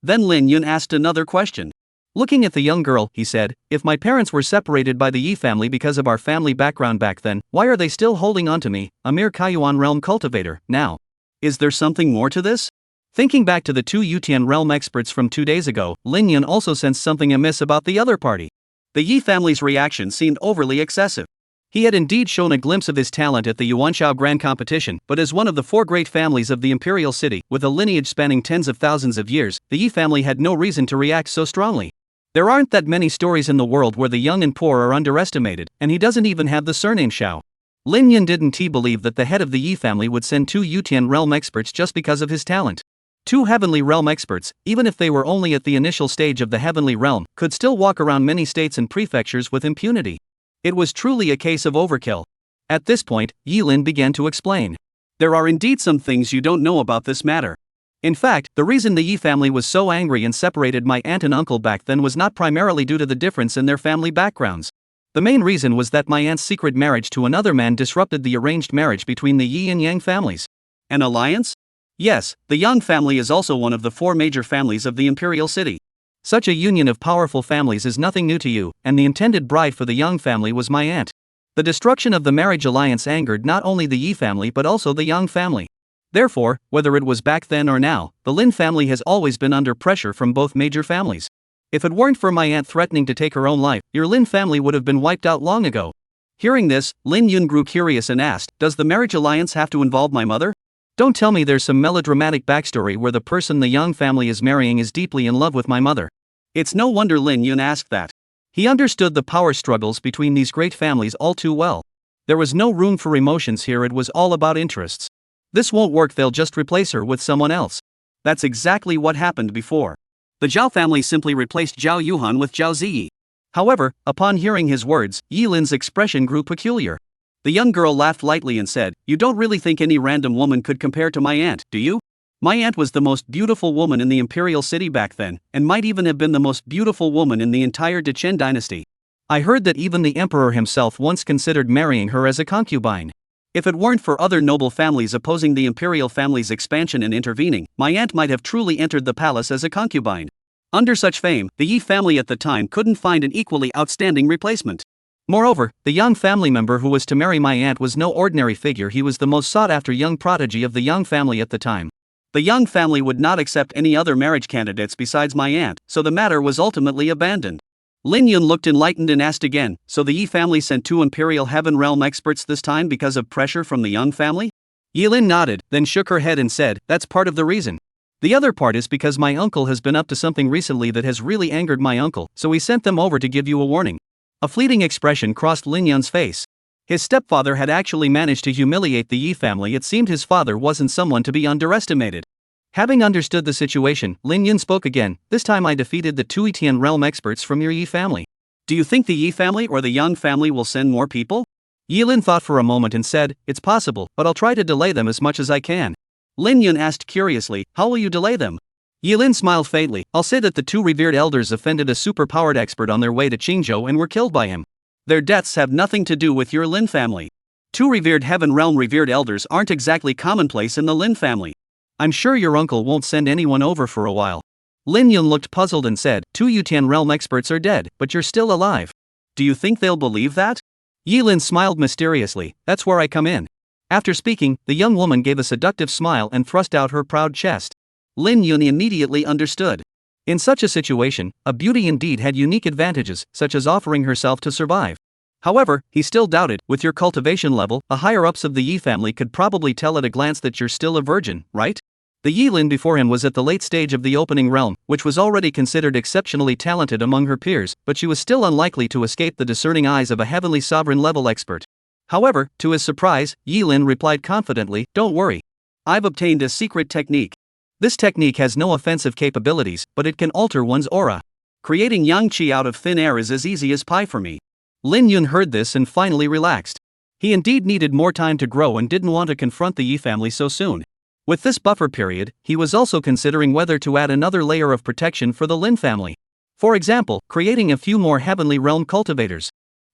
Then Lin Yun asked another question. Looking at the young girl, he said, if my parents were separated by the Yi family because of our family background back then, why are they still holding on to me, a mere Kaiyuan realm cultivator, now? Is there something more to this? Thinking back to the 2 Yutian realm experts from 2 days ago, Lin Yun also sensed something amiss about the other party. The Yi family's reaction seemed overly excessive. He had indeed shown a glimpse of his talent at the Yuanshao Grand Competition, but as one of the 4 great families of the Imperial City, with a lineage spanning tens of thousands of years, the Yi family had no reason to react so strongly. There aren't that many stories in the world where the young and poor are underestimated, and he doesn't even have the surname Shao. Lin Yun didn't believe that the head of the Yi family would send 2 Yutian realm experts just because of his talent. 2 heavenly realm experts, even if they were only at the initial stage of the heavenly realm, could still walk around many states and prefectures with impunity. It was truly a case of overkill. At this point, Yilin began to explain. There are indeed some things you don't know about this matter. In fact, the reason the Yi family was so angry and separated my aunt and uncle back then was not primarily due to the difference in their family backgrounds. The main reason was that my aunt's secret marriage to another man disrupted the arranged marriage between the Yi and Yang families. An alliance? Yes, the Yang family is also one of the 4 major families of the Imperial City. Such a union of powerful families is nothing new to you, and the intended bride for the Yang family was my aunt. The destruction of the marriage alliance angered not only the Yi family but also the Yang family. Therefore, whether it was back then or now, the Lin family has always been under pressure from both major families. If it weren't for my aunt threatening to take her own life, your Lin family would have been wiped out long ago. Hearing this, Lin Yun grew curious and asked, does the marriage alliance have to involve my mother? Don't tell me there's some melodramatic backstory where the person the Yang family is marrying is deeply in love with my mother. It's no wonder Lin Yun asked that. He understood the power struggles between these great families all too well. There was no room for emotions here, it was all about interests. This won't work, they'll just replace her with someone else. That's exactly what happened before. The Zhao family simply replaced Zhao Yuhan with Zhao Ziyi. However, upon hearing his words, Yilin's expression grew peculiar. The young girl laughed lightly and said, you don't really think any random woman could compare to my aunt, do you? My aunt was the most beautiful woman in the Imperial City back then, and might even have been the most beautiful woman in the entire Dechen dynasty. I heard that even the emperor himself once considered marrying her as a concubine. If it weren't for other noble families opposing the imperial family's expansion and intervening, my aunt might have truly entered the palace as a concubine. Under such fame, the Yi family at the time couldn't find an equally outstanding replacement. Moreover, the young family member who was to marry my aunt was no ordinary figure, he was the most sought-after young prodigy of the Yang family at the time. The Yang family would not accept any other marriage candidates besides my aunt, so the matter was ultimately abandoned. Lin Yun looked enlightened and asked again, so the Yi family sent 2 Imperial Heaven Realm experts this time because of pressure from the Yang family? Yilin nodded, then shook her head and said, that's part of the reason. The other part is because my uncle has been up to something recently that has really angered my uncle, so he sent them over to give you a warning. A fleeting expression crossed Lin Yun's face. His stepfather had actually managed to humiliate the Yi family. It seemed his father wasn't someone to be underestimated. Having understood the situation, Lin Yun spoke again. This time I defeated the two Etian realm experts from your Yi family.
Do you think the Yi family or the Yang family will send more people?
Yilin thought for a moment and said, it's possible, but I'll try to delay them as much as I can.
Lin Yun asked curiously, how will you delay them?
Yilin smiled faintly. I'll say that the two revered elders offended a super-powered expert on their way to Qingzhou and were killed by him.
Their deaths have nothing to do with your Lin family. Two revered heaven realm revered elders aren't exactly commonplace in the Lin family.
I'm sure your uncle won't send anyone over for a while. Lin Yun looked puzzled and said, two Yutian realm experts are dead, but you're still alive.
Do you think they'll believe that?
Yilin smiled mysteriously. That's where I come in. After speaking, the young woman gave a seductive smile and thrust out her proud chest.
Lin Yun immediately understood.
In such a situation, a beauty indeed had unique advantages, such as offering herself to survive. However, he still doubted. With your cultivation level, the higher-ups of the Yi family could probably tell at a glance that you're still a virgin, right? The Yilin before him was at the late stage of the opening realm, which was already considered exceptionally talented among her peers, but she was still unlikely to escape the discerning eyes of a heavenly sovereign-level expert. However, to his surprise, Yilin replied confidently, don't worry.
I've obtained a secret technique.
This technique has no offensive capabilities, but it can alter one's aura.
Creating yang qi out of thin air is as easy as pie for me.
Lin Yun heard this and finally relaxed. He indeed needed more time to grow and didn't want to confront the Yi family so soon. With this buffer period, he was also considering whether to add another layer of protection for the Lin family. For example, creating a few more heavenly realm cultivators.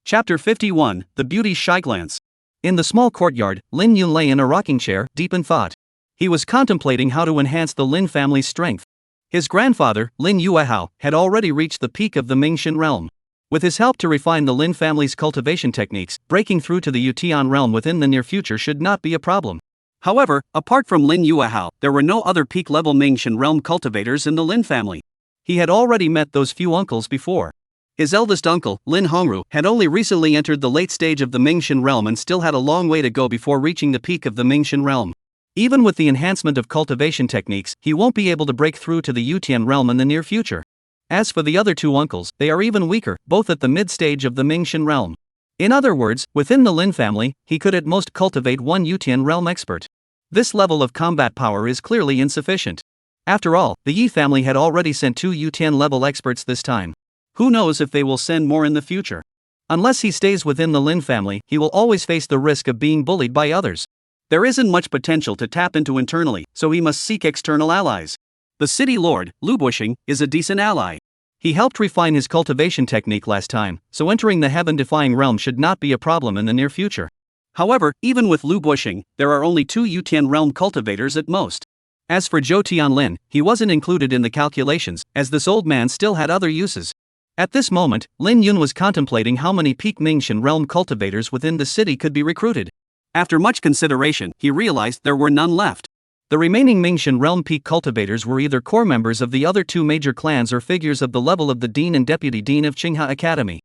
Chapter 51, The Beauty's Shy Glance.
In the small courtyard, Lin Yun lay in a rocking chair, deep in thought. He was contemplating how to enhance the Lin family's strength. His grandfather, Lin Yuehao, had already reached the peak of the Mingxian realm. With his help to refine the Lin family's cultivation techniques, breaking through to the Yutian realm within the near future should not be a problem.
However, apart from Lin Yuehao, there were no other peak-level Mingxian realm cultivators in the Lin family.
He had already met those few uncles before.
His eldest uncle, Lin Hongru, had only recently entered the late stage of the Mingxian realm and still had a long way to go before reaching the peak of the Mingxian realm.
Even with the enhancement of cultivation techniques, he won't be able to break through to the Yutian realm in the near future. As for the other two uncles, they are even weaker, both at the mid-stage of the Mingxian realm. In other words, within the Lin family, he could at most cultivate one Yutian realm expert. This level of combat power is clearly insufficient. After all, the Yi family had already sent two Yutian level experts this time.
Who knows if they will send more in the future?
Unless he stays within the Lin family, he will always face the risk of being bullied by others.
There isn't much potential to tap into internally, so he must seek external allies. The city lord, Lu Bushing, is a decent ally.
He helped refine his cultivation technique last time, so entering the heaven-defying realm should not be a problem in the near future.
However, even with Lu Bushing, there are only two Yutian realm cultivators at most.
As for Zhou Tianlin, he wasn't included in the calculations, as this old man still had other uses. At this moment, Lin Yun was contemplating how many peak Mingxian realm cultivators within the city could be recruited.
After much consideration, he realized there were none left.
The remaining Mingxian realm peak cultivators were either core members of the other two major clans or figures of the level of the dean and deputy dean of Qinghe Academy.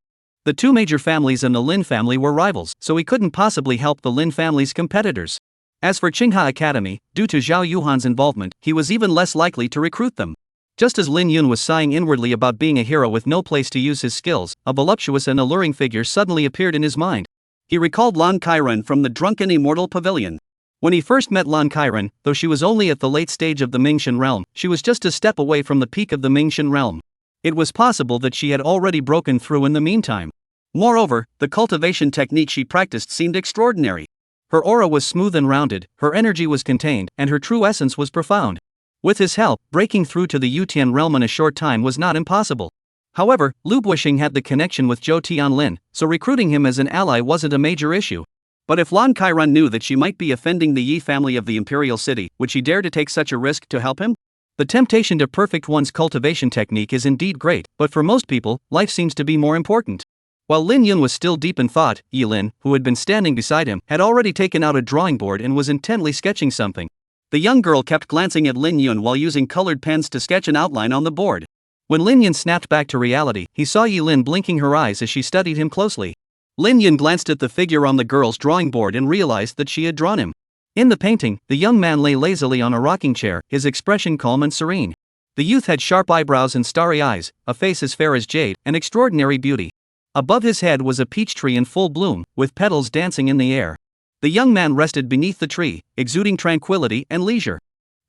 The two major families and the Lin family were rivals, so he couldn't possibly help the Lin family's competitors. As for Qinghe Academy, due to Zhao Yuhan's involvement, he was even less likely to recruit them. Just as Lin Yun was sighing inwardly about being a hero with no place to use his skills, a voluptuous and alluring figure suddenly appeared in his mind.
He recalled Lan Kairen from the Drunken Immortal Pavilion.
When he first met Lan Kairen, though she was only at the late stage of the Mingxian realm, she was just a step away from the peak of the Mingxian realm. It was possible that she had already broken through in the meantime.
Moreover, the cultivation technique she practiced seemed extraordinary.
Her aura was smooth and rounded, her energy was contained, and her true essence was profound. With his help, breaking through to the Yutian realm in a short time was not impossible. However, Lu Bushing had the connection with Zhou Tianlin, so recruiting him as an ally wasn't a major issue.
But if Lan Kairen knew that she might be offending the Yi family of the Imperial City, would she dare to take such a risk to help him?
The temptation to perfect one's cultivation technique is indeed great, but for most people, life seems to be more important. While Lin Yun was still deep in thought, Yilin, who had been standing beside him, had already taken out a drawing board and was intently sketching something.
The young girl kept glancing at Lin Yun while using colored pens to sketch an outline on the board.
When Lin Yun snapped back to reality, he saw Yilin blinking her eyes as she studied him closely.
Lin Yun glanced at the figure on the girl's drawing board and realized that she had drawn him.
In the painting, the young man lay lazily on a rocking chair, his expression calm and serene. The youth had sharp eyebrows and starry eyes, a face as fair as jade, and extraordinary beauty. Above his head was a peach tree in full bloom, with petals dancing in the air. The young man rested beneath the tree, exuding tranquility and leisure.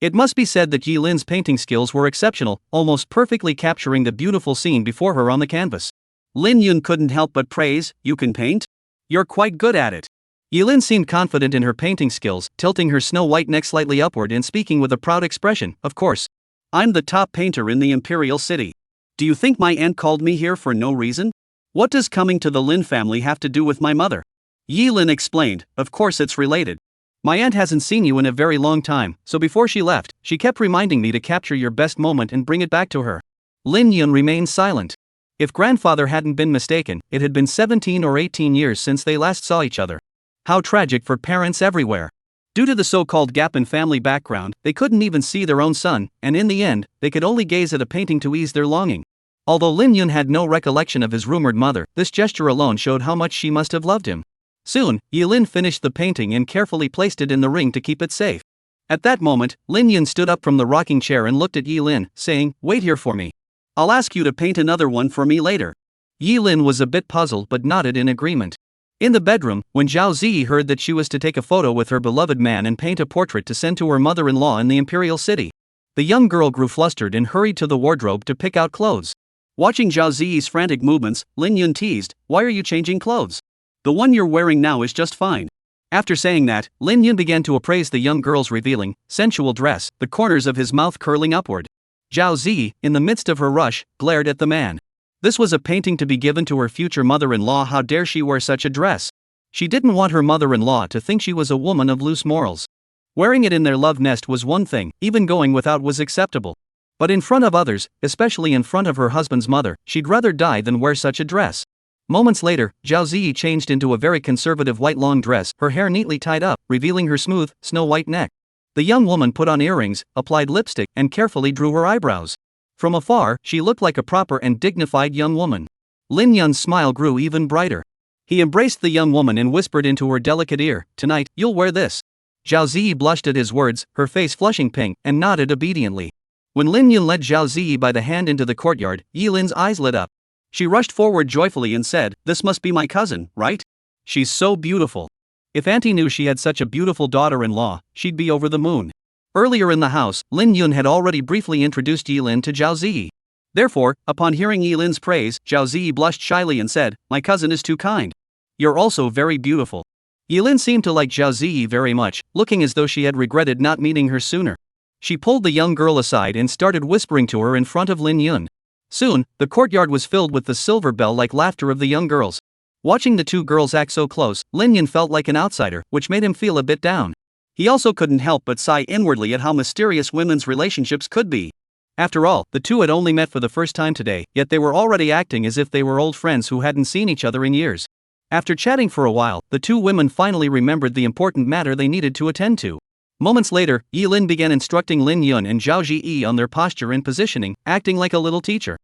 It must be said that Yi Lin's painting skills were exceptional, almost perfectly capturing the beautiful scene before her on the canvas.
Lin Yun couldn't help but praise, "You can paint? You're quite good at it."
Yi Lin seemed confident in her painting skills, tilting her snow-white neck slightly upward and speaking with a proud expression, "Of course.
I'm the top painter in the Imperial City. Do you think my aunt called me here for no reason? What does coming to the Lin family have to do with my mother?" Yi Lin explained, "Of course it's related.
My aunt hasn't seen you in a very long time, so before she left, she kept reminding me to capture your best moment and bring it back to her." Lin Yun remained silent. If grandfather hadn't been mistaken, it had been 17 or 18 years since they last saw each other. How tragic for parents everywhere. Due to the so-called gap in family background, they couldn't even see their own son, and in the end, they could only gaze at a painting to ease their longing. Although Lin Yun had no recollection of his rumored mother, this gesture alone showed how much she must have loved him. Soon, Yi Lin finished the painting and carefully placed it in the ring to keep it safe. At that moment, Lin Yun stood up from the rocking chair and looked at Yi Lin, saying, "Wait here for me. I'll ask you to paint another one for me later." Yi Lin was a bit puzzled but nodded in agreement. In the bedroom, when Zhao Ziyi heard that she was to take a photo with her beloved man and paint a portrait to send to her mother-in-law in the Imperial City, the young girl grew flustered and hurried to the wardrobe to pick out clothes.
Watching Zhao Ziyi's frantic movements, Lin Yun teased, "Why are you changing clothes? The one you're wearing now is just fine." After saying that, Lin Yun began to appraise the young girl's revealing, sensual dress, the corners of his mouth curling upward. Zhao Ziyi, in the midst of her rush, glared at the man. This was a painting to be given to her future mother-in-law. How dare she wear such a dress? She didn't want her mother-in-law to think she was a woman of loose morals. Wearing it in their love nest was one thing, even going without was acceptable. But in front of others, especially in front of her husband's mother, she'd rather die than wear such a dress. Moments later, Zhao Ziyi changed into a very conservative white long dress, her hair neatly tied up, revealing her smooth, snow-white neck. The young woman put on earrings, applied lipstick, and carefully drew her eyebrows. From afar, she looked like a proper and dignified young woman. Lin Yun's smile grew even brighter. He embraced the young woman and whispered into her delicate ear, "Tonight, you'll wear this." Zhao Ziyi blushed at his words, her face flushing pink, and nodded obediently. When Lin Yun led Zhao Ziyi by the hand into the courtyard, Yi Lin's eyes lit up. She rushed forward joyfully and said, "This must be my cousin, right? She's so beautiful. If Auntie knew she had such a beautiful daughter-in-law, she'd be over the moon." Earlier in the house, Lin Yun had already briefly introduced Yi Lin to Zhao Ziyi. Therefore, upon hearing Yi Lin's praise, Zhao Ziyi blushed shyly and said, "My cousin is too kind. You're also very beautiful." Yi Lin seemed to like Zhao Ziyi very much, looking as though she had regretted not meeting her sooner. She pulled the young girl aside and started whispering to her in front of Lin Yun. Soon, the courtyard was filled with the silver bell-like laughter of the young girls. Watching the two girls act so close, Lin Yun felt like an outsider, which made him feel a bit down. He also couldn't help but sigh inwardly at how mysterious women's relationships could be. After all, the two had only met for the first time today, yet they were already acting as if they were old friends who hadn't seen each other in years. After chatting for a while, the two women finally remembered the important matter they needed to attend to. Moments later, Yi Lin began instructing Lin Yun and Zhao Ziyi on their posture and positioning, acting like a little teacher.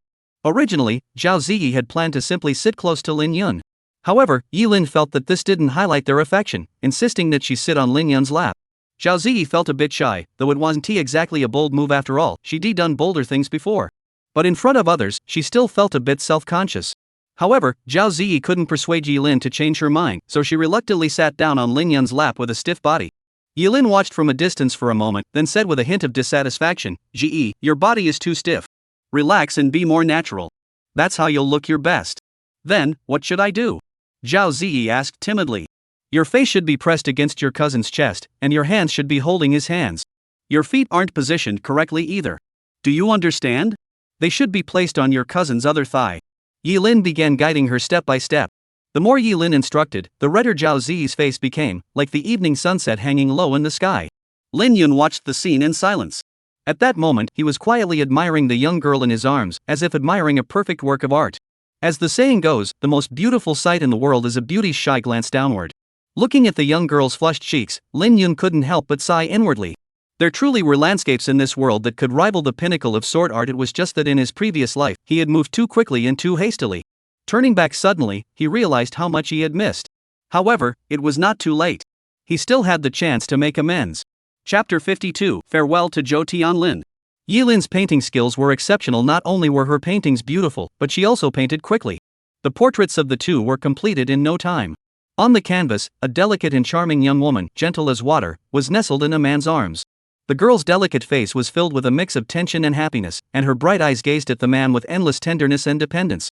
Originally, Zhao Ziyi had planned to simply sit close to Lin Yun. However, Yi Lin felt that this didn't highlight their affection, insisting that she sit on Lin Yun's lap. Zhao Ziyi felt a bit shy, though it wasn't exactly a bold move after all, she'd done bolder things before. But in front of others, she still felt a bit self-conscious. However, Zhao Ziyi couldn't persuade Yi Lin to change her mind, so she reluctantly sat down on Lin Yun's lap with a stiff body. Yi Lin watched from a distance for a moment, then said with a hint of dissatisfaction, "Ji, your body is too stiff. Relax and be more natural. That's how you'll look your best." "Then, what should I do?" Zhao Ziyi asked timidly. "Your face should be pressed against your cousin's chest, and your hands should be holding his hands. Your feet aren't positioned correctly either. Do you understand? They should be placed on your cousin's other thigh." Yi Lin began guiding her step by step. The more Yi Lin instructed, the redder Zhao Ziyi's face became, like the evening sunset hanging low in the sky. Lin Yun watched the scene in silence. At that moment, he was quietly admiring the young girl in his arms, as if admiring a perfect work of art. As the saying goes, the most beautiful sight in the world is a beauty's shy glance downward. Looking at the young girl's flushed cheeks, Lin Yun couldn't help but sigh inwardly. There truly were landscapes in this world that could rival the pinnacle of sword art. It was just that in his previous life, he had moved too quickly and too hastily. Turning back suddenly, he realized how much he had missed. However, it was not too late.
He still had the chance to make amends.
Chapter 52, Farewell to Zhou Tianlin.
Yilin's painting skills were exceptional. Not only were her paintings beautiful, but she also painted quickly. The portraits of the two were completed in no time. On the canvas, a delicate and charming young woman, gentle as water, was nestled in a man's arms. The girl's delicate face was filled with a mix of tension and happiness, and her bright eyes gazed at the man with endless tenderness and dependence.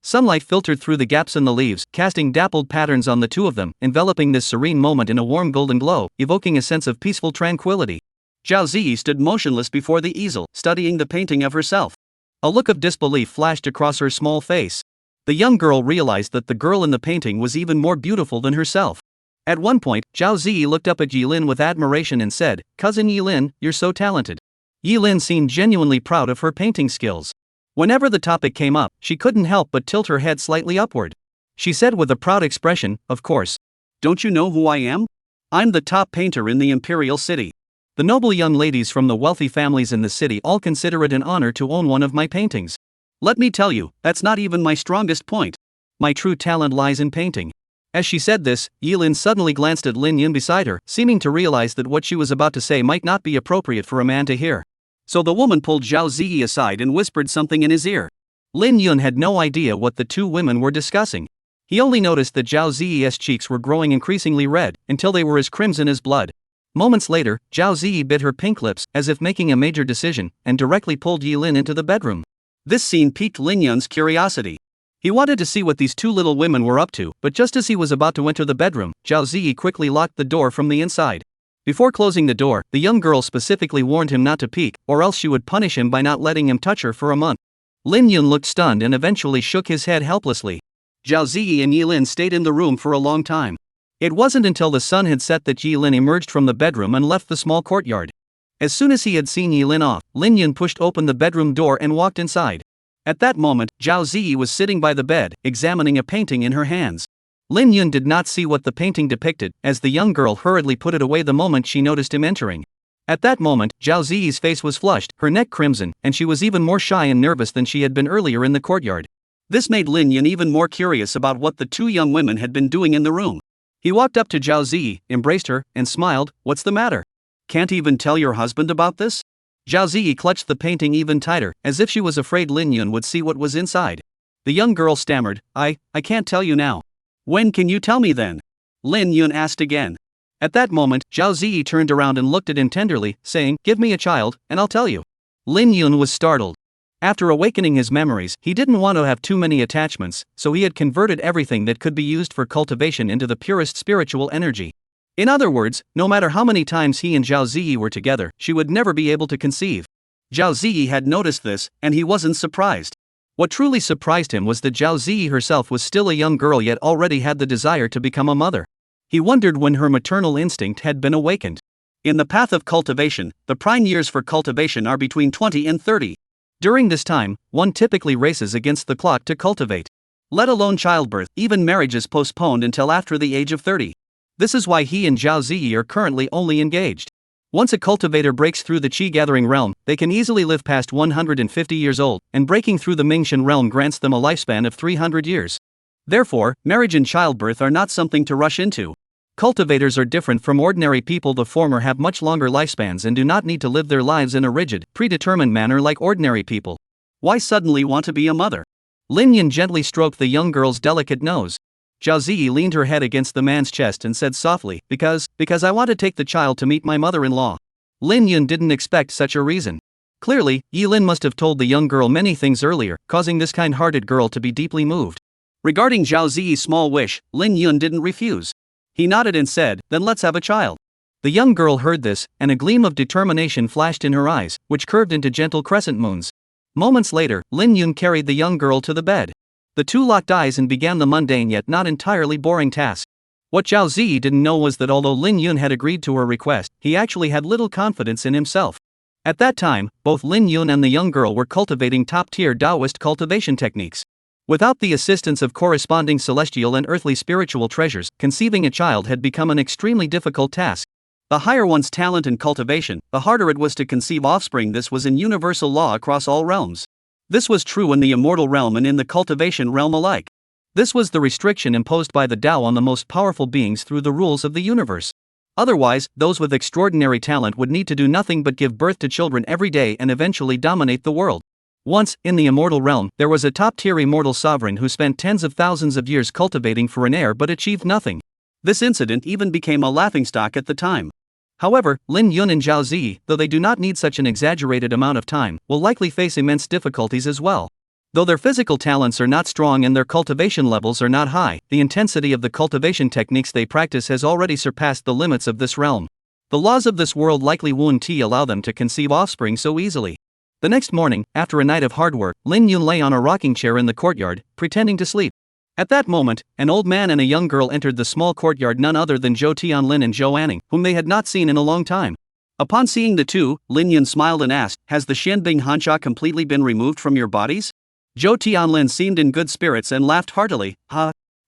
Sunlight filtered through the gaps in the leaves, casting dappled patterns on the two of them, enveloping this serene moment in a warm golden glow, evoking a sense of peaceful tranquility.
Zhao Ziyi stood motionless before the easel, studying the painting of herself.
A look of disbelief flashed across her small face. The young girl realized that the girl in the painting was even more beautiful than herself. At one point, Zhao Ziyi looked up at Yilin with admiration and said, "Cousin Yilin, you're so talented." Yilin seemed genuinely proud of her painting skills. Whenever the topic came up, she couldn't help but tilt her head slightly upward. She said with a proud expression, "Of course.
Don't you know who I am? I'm the top painter in the imperial city.
The noble young ladies from the wealthy families in the city all consider it an honor to own one of my paintings.
Let me tell you, that's not even my strongest point.
My true talent lies in painting." As she said this, Yilin suddenly glanced at Lin Yun beside her, seeming to realize that what she was about to say might not be appropriate for a man to hear.
So the woman pulled Zhao Ziyi aside and whispered something in his ear.
Lin Yun had no idea what the two women were discussing. He only noticed that Zhao Ziyi's cheeks were growing increasingly red, until they were as crimson as blood. Moments later, Zhao Ziyi bit her pink lips, as if making a major decision, and directly pulled Yilin into the bedroom.
This scene piqued Lin Yun's curiosity.
He wanted to see what these two little women were up to, but just as he was about to enter the bedroom, Zhao Ziyi quickly locked the door from the inside. Before closing the door, the young girl specifically warned him not to peek, or else she would punish him by not letting him touch her for a month. Lin Yun looked stunned and eventually shook his head helplessly.
Zhao Ziyi and Yilin stayed in the room for a long time.
It wasn't until the sun had set that Yilin emerged from the bedroom and left the small courtyard. As soon as he had seen Yilin off, Lin Yun pushed open the bedroom door and walked inside. At that moment, Zhao Ziyi was sitting by the bed, examining a painting in her hands. Lin Yun did not see what the painting depicted, as the young girl hurriedly put it away the moment she noticed him entering. At that moment, Zhao Ziyi's face was flushed, her neck crimson, and she was even more shy and nervous than she had been earlier in the courtyard.
This made Lin Yun even more curious about what the two young women had been doing in the room.
He walked up to Zhao Ziyi, embraced her, and smiled. "What's the matter?
Can't even tell your husband about this?"
Zhao Ziyi clutched the painting even tighter, as if she was afraid Lin Yun would see what was inside. The young girl stammered, I can't tell you now."
"When can you tell me then?" Lin Yun asked again.
At that moment, Zhao Ziyi turned around and looked at him tenderly, saying, "Give me a child, and I'll tell you." Lin Yun was startled. After awakening his memories, he didn't want to have too many attachments, so he had converted everything that could be used for cultivation into the purest spiritual energy. In other words, no matter how many times he and Zhao Ziyi were together, she would never be able to conceive.
Zhao Ziyi had noticed this, and he wasn't surprised.
What truly surprised him was that Zhao Ziyi herself was still a young girl yet already had the desire to become a mother. He wondered when her maternal instinct had been awakened.
In the path of cultivation, the prime years for cultivation are between 20 and 30.
During this time, one typically races against the clock to cultivate. Let alone childbirth, even marriage is postponed until after the age of 30. This is why he and Zhao Ziyi are currently only engaged. Once a cultivator breaks through the Qi-gathering realm, they can easily live past 150 years old, and breaking through the Mingxian realm grants them a lifespan of 300 years. Therefore, marriage and childbirth are not something to rush into. Cultivators are different from ordinary people. The former have much longer lifespans and do not need to live their lives in a rigid, predetermined manner like ordinary people.
Why suddenly want to be a mother?
Lin Yun gently stroked the young girl's delicate nose. Zhao Ziyi leaned her head against the man's chest and said softly, because I want to take the child to meet my mother-in-law." Lin Yun didn't expect such a reason. Clearly, Yilin must have told the young girl many things earlier, causing this kind-hearted girl to be deeply moved.
Regarding Zhao Ziyi's small wish, Lin Yun didn't refuse. He nodded and said, "Then let's have a child."
The young girl heard this, and a gleam of determination flashed in her eyes, which curved into gentle crescent moons. Moments later, Lin Yun carried the young girl to the bed. The two locked eyes and began the mundane yet not entirely boring task. What Zhao Ziyi didn't know was that although Lin Yun had agreed to her request, he actually had little confidence in himself. At that time, both Lin Yun and the young girl were cultivating top-tier Taoist cultivation techniques. Without the assistance of corresponding celestial and earthly spiritual treasures, conceiving a child had become an extremely difficult task. The higher one's talent in cultivation, the harder it was to conceive offspring. This was an universal law across all realms. This was true in the immortal realm and in the cultivation realm alike. This was the restriction imposed by the Tao on the most powerful beings through the rules of the universe. Otherwise, those with extraordinary talent would need to do nothing but give birth to children every day and eventually dominate the world. Once, in the immortal realm, there was a top-tier immortal sovereign who spent tens of thousands of years cultivating for an heir but achieved nothing. This incident even became a laughingstock at the time. However, Lin Yun and Zhao Zi, though they do not need such an exaggerated amount of time, will likely face immense difficulties as well. Though their physical talents are not strong and their cultivation levels are not high, the intensity of the cultivation techniques they practice has already surpassed the limits of this realm. The laws of this world likely won't allow them to conceive offspring so easily. The next morning, after a night of hard work, Lin Yun lay on a rocking chair in the courtyard, pretending to sleep. At that moment, an old man and a young girl entered the small courtyard, none other than Zhou Tianlin and Zhou Anning, whom they had not seen in a long time. Upon seeing the two, Lin Yun smiled and asked, "Has the Xianbing Hansha completely been removed from your bodies?" Zhou Tianlin seemed in good spirits and laughed heartily.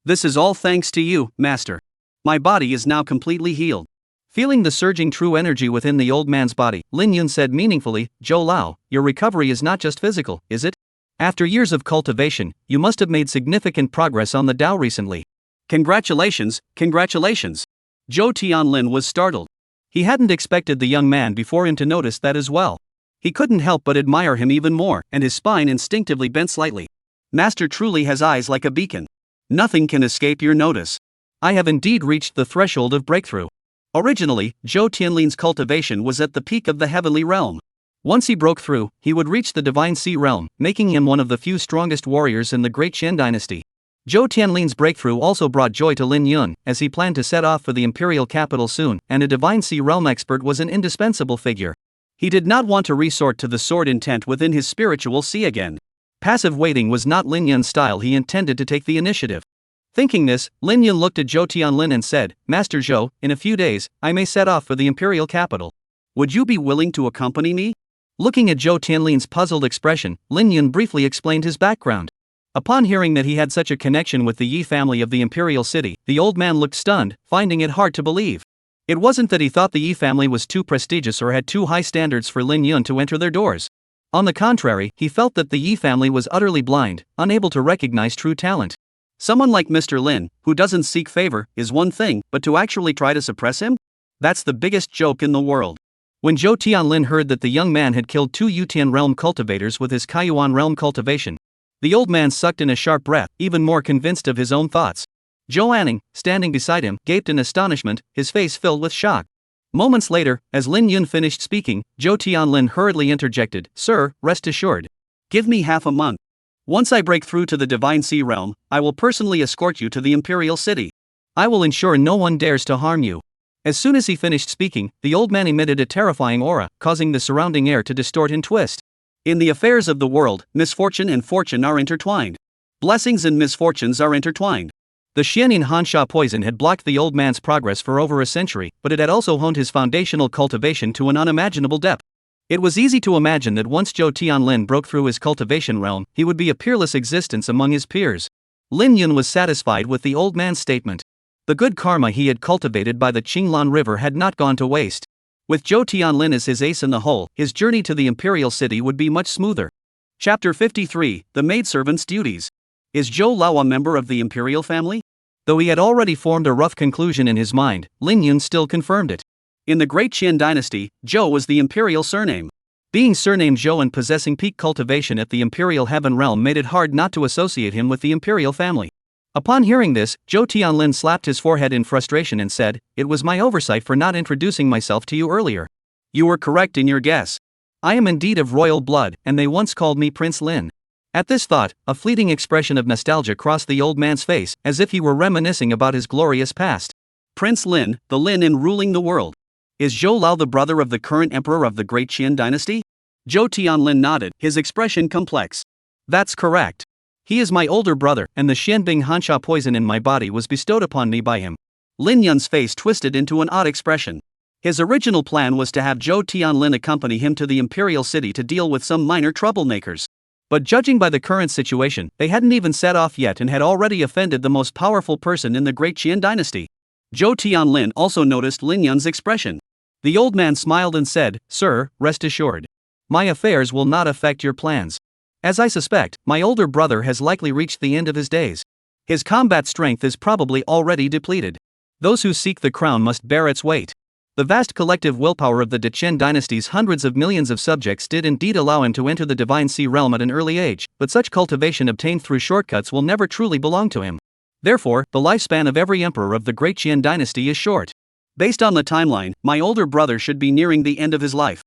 This is all thanks to you, master. My body is now completely healed." Feeling the surging true energy within the old man's body, Lin Yun said meaningfully, "Zhou Lao, your recovery is not just physical, is it? After years of cultivation, you must have made significant progress on the Tao recently." "Congratulations, congratulations." Zhou Tianlin was startled. He hadn't expected the young man before him to notice that as well. He couldn't help but admire him even more, and his spine instinctively bent slightly. "Master truly has eyes like a beacon. Nothing can escape your notice. I have indeed reached the threshold of breakthrough." Originally, Zhou Tianlin's cultivation was at the peak of the heavenly realm. Once he broke through, he would reach the divine sea realm, making him one of the few strongest warriors in the Great Qian dynasty. Zhou Tianlin's breakthrough also brought joy to Lin Yun, as he planned to set off for the imperial capital soon, and a divine sea realm expert was an indispensable figure. He did not want to resort to the sword intent within his spiritual sea again. Passive waiting was not Lin Yun's style, he intended to take the initiative. Thinking this, Lin Yun looked at Zhou Tianlin and said, "Master Zhou, in a few days, I may set off for the imperial capital. Would you be willing to accompany me?" Looking at Zhou Tianlin's puzzled expression, Lin Yun briefly explained his background. Upon hearing that he had such a connection with the Yi family of the imperial city, the old man looked stunned, finding it hard to believe. It wasn't that he thought the Yi family was too prestigious or had too high standards for Lin Yun to enter their doors. On the contrary, he felt that the Yi family was utterly blind, unable to recognize true talent. Someone like Mr. Lin, who doesn't seek favor, is one thing, but to actually try to suppress him? That's the biggest joke in the world. When Zhou Tianlin heard that the young man had killed two Yutian realm cultivators with his Kaiyuan realm cultivation, the old man sucked in a sharp breath, even more convinced of his own thoughts. Zhou Anning, standing beside him, gaped in astonishment, his face filled with shock. Moments later, as Lin Yun finished speaking, Zhou Tianlin hurriedly interjected, "Sir, rest assured. Give me half a month. Once I break through to the divine sea realm, I will personally escort you to the imperial city. I will ensure no one dares to harm you." As soon as he finished speaking, the old man emitted a terrifying aura, causing the surrounding air to distort and twist. In the affairs of the world, misfortune and fortune are intertwined. Blessings and misfortunes are intertwined. The Xianin Hansha poison had blocked the old man's progress for over a century, but it had also honed his foundational cultivation to an unimaginable depth. It was easy to imagine that once Zhou Tianlin broke through his cultivation realm, he would be a peerless existence among his peers. Lin Yun was satisfied with the old man's statement. The good karma he had cultivated by the Qinglan River had not gone to waste. With Zhou Tianlin as his ace in the hole, his journey to the imperial city would be much smoother. Chapter 53, The Maidservant's Duties. Is Zhou Lao a member of the imperial family? Though he had already formed a rough conclusion in his mind, Lin Yun still confirmed it. In the Great Qian dynasty, Zhou was the imperial surname. Being surnamed Zhou and possessing peak cultivation at the imperial heaven realm made it hard not to associate him with the imperial family. Upon hearing this, Zhou Tianlin slapped his forehead in frustration and said, "It was my oversight for not introducing myself to you earlier." "You were correct in your guess. I am indeed of royal blood, and they once called me Prince Lin." At this thought, a fleeting expression of nostalgia crossed the old man's face, as if he were reminiscing about his glorious past. Prince Lin, the Lin in ruling the world. Is Zhou Lao the brother of the current emperor of the Great Qian dynasty? Zhou Tianlin nodded, his expression complex. "That's correct. He is my older brother, and the Xianbing Hansha poison in my body was bestowed upon me by him." Lin Yun's face twisted into an odd expression. His original plan was to have Zhou Tianlin accompany him to the imperial city to deal with some minor troublemakers. But judging by the current situation, they hadn't even set off yet and had already offended the most powerful person in the Great Qian dynasty. Zhou Tianlin also noticed Lin Yun's expression. The old man smiled and said, "Sir, rest assured. My affairs will not affect your plans. As I suspect, my older brother has likely reached the end of his days. His combat strength is probably already depleted. Those who seek the crown must bear its weight. The vast collective willpower of the Dechen dynasty's hundreds of millions of subjects did indeed allow him to enter the Divine Sea realm at an early age, but such cultivation obtained through shortcuts will never truly belong to him. Therefore, the lifespan of every emperor of the Great Qian dynasty is short.
Based on the timeline, my older brother should be nearing the end of his life.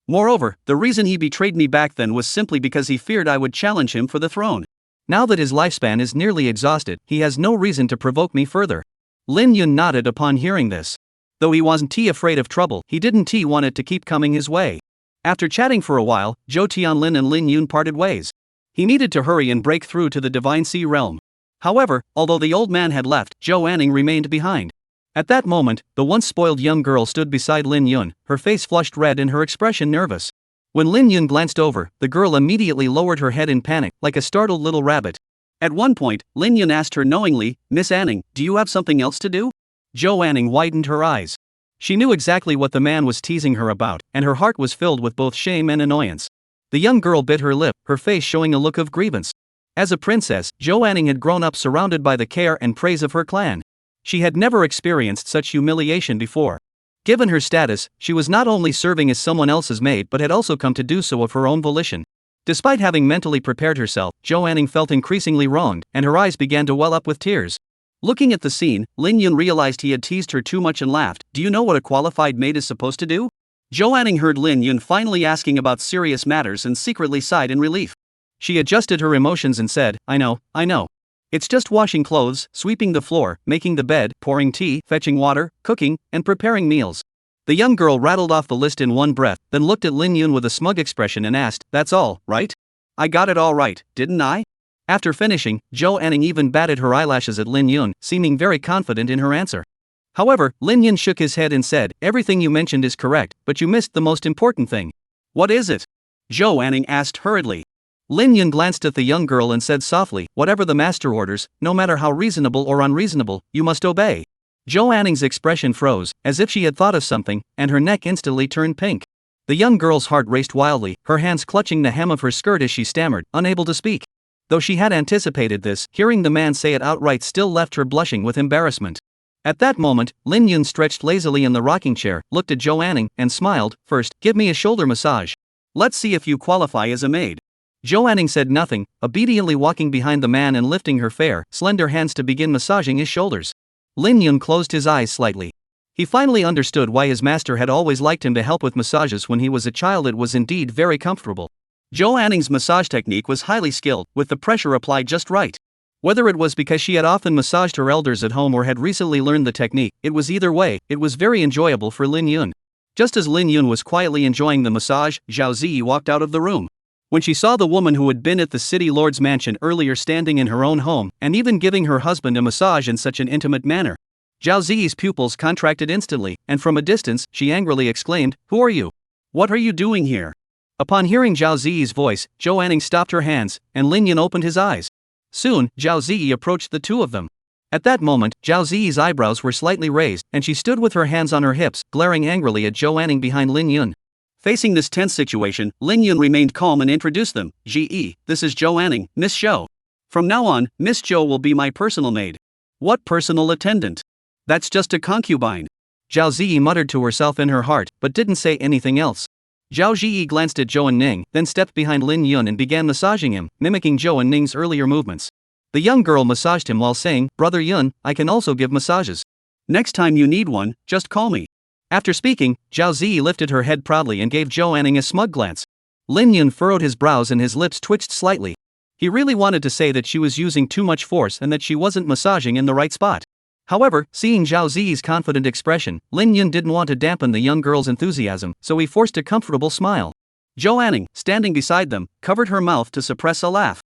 Moreover, the reason he betrayed me back then was simply because he feared I would challenge him for the throne.
Now that his lifespan is nearly exhausted, he has no reason to provoke me further. Lin Yun nodded upon hearing this. Though he wasn't afraid of trouble, he didn't want it to keep coming his way. After chatting for a while, Zhou Tianlin and Lin Yun parted ways. He needed to hurry and break through to the Divine Sea realm. However, although the old man had left, Zhou Anning remained behind. At that moment, the once spoiled young girl stood beside Lin Yun, her face flushed red and her expression nervous. When Lin Yun glanced over, the girl immediately lowered her head in panic, like a startled little rabbit.
At one point, Lin Yun asked her knowingly, "Miss Anning, do you have something else to do?"
Zhou Anning widened her eyes. She knew exactly what the man was teasing her about, and her heart was filled with both shame and annoyance. The young girl bit her lip, her face showing a look of grievance. As a princess, Zhou Anning had grown up surrounded by the care and praise of her clan. She had never experienced such humiliation before. Given her status, she was not only serving as someone else's maid but had also come to do so of her own volition. Despite having mentally prepared herself, Zhou Anning felt increasingly wronged, and her eyes began to well up with tears. Looking at the scene, Lin Yun realized he had teased her too much and laughed. "Do you know what a qualified maid is supposed to do?" Zhou Anning heard Lin Yun finally asking about serious matters and secretly sighed in relief. She adjusted her emotions and said, I know. It's just washing clothes, sweeping the floor, making the bed, pouring tea, fetching water, cooking, and preparing meals." The young girl rattled off the list in one breath, then looked at Lin Yun with a smug expression and asked, "That's all, right? I got it all right, didn't I?" After finishing, Zhou Anning even batted her eyelashes at Lin Yun, seeming very confident in her answer. However, Lin Yun shook his head and said, "Everything you mentioned is correct, but you missed the most important thing."
"What is it?" Zhou Anning asked hurriedly.
Lin Yun glanced at the young girl and said softly, "Whatever the master orders, no matter how reasonable or unreasonable, you must obey." Zhou Anning's expression froze, as if she had thought of something, and her neck instantly turned pink. The young girl's heart raced wildly, her hands clutching the hem of her skirt as she stammered, unable to speak. Though she had anticipated this, hearing the man say it outright still left her blushing with embarrassment. At that moment, Lin Yun stretched lazily in the rocking chair, looked at Zhou Anning, and smiled. "First, give me a shoulder massage. Let's see if you qualify as a maid." Zhou Anning said nothing, obediently walking behind the man and lifting her fair, slender hands to begin massaging his shoulders. Lin Yun closed his eyes slightly. He finally understood why his master had always liked him to help with massages when he was a child. It was indeed very comfortable. Zhou Anning's massage technique was highly skilled, with the pressure applied just right. Whether it was because she had often massaged her elders at home or had recently learned the technique, it was either way, it was very enjoyable for Lin Yun. Just as Lin Yun was quietly enjoying the massage, Zhao Ziyi walked out of the room. When she saw the woman who had been at the city lord's mansion earlier standing in her own home, and even giving her husband a massage in such an intimate manner, Zhao Ziyi's pupils contracted instantly, and from a distance, she angrily exclaimed, "Who are you? What are you doing here?" Upon hearing Zhao Ziyi's voice, Zhou Anning stopped her hands, and Lin Yun opened his eyes. Soon, Zhao Ziyi approached the two of them. At that moment, Zhao Ziyi's eyebrows were slightly raised, and she stood with her hands on her hips, glaring angrily at Zhou Anning behind Lin Yun. Facing this tense situation, Lin Yun remained calm and introduced them. "Ji, this is Zhou Anning, Miss Zhou. From now on, Miss Zhou will be my personal maid." "What personal attendant? That's just a concubine." Zhao Ziyi muttered to herself in her heart, but didn't say anything else. Zhao Ziyi glanced at Zhou and Ning, then stepped behind Lin Yun and began massaging him, mimicking Zhou and Ning's earlier movements. The young girl massaged him while saying, "Brother Yun, I can also give massages. Next time you need one, just call me." After speaking, Zhao Ziyi lifted her head proudly and gave Zhou Anning a smug glance. Lin Yun furrowed his brows and his lips twitched slightly. He really wanted to say that she was using too much force and that she wasn't massaging in the right spot. However, seeing Zhao Ziyi's confident expression, Lin Yun didn't want to dampen the young girl's enthusiasm, so he forced a comfortable smile. Zhou Anning, standing beside them, covered her mouth to suppress a laugh.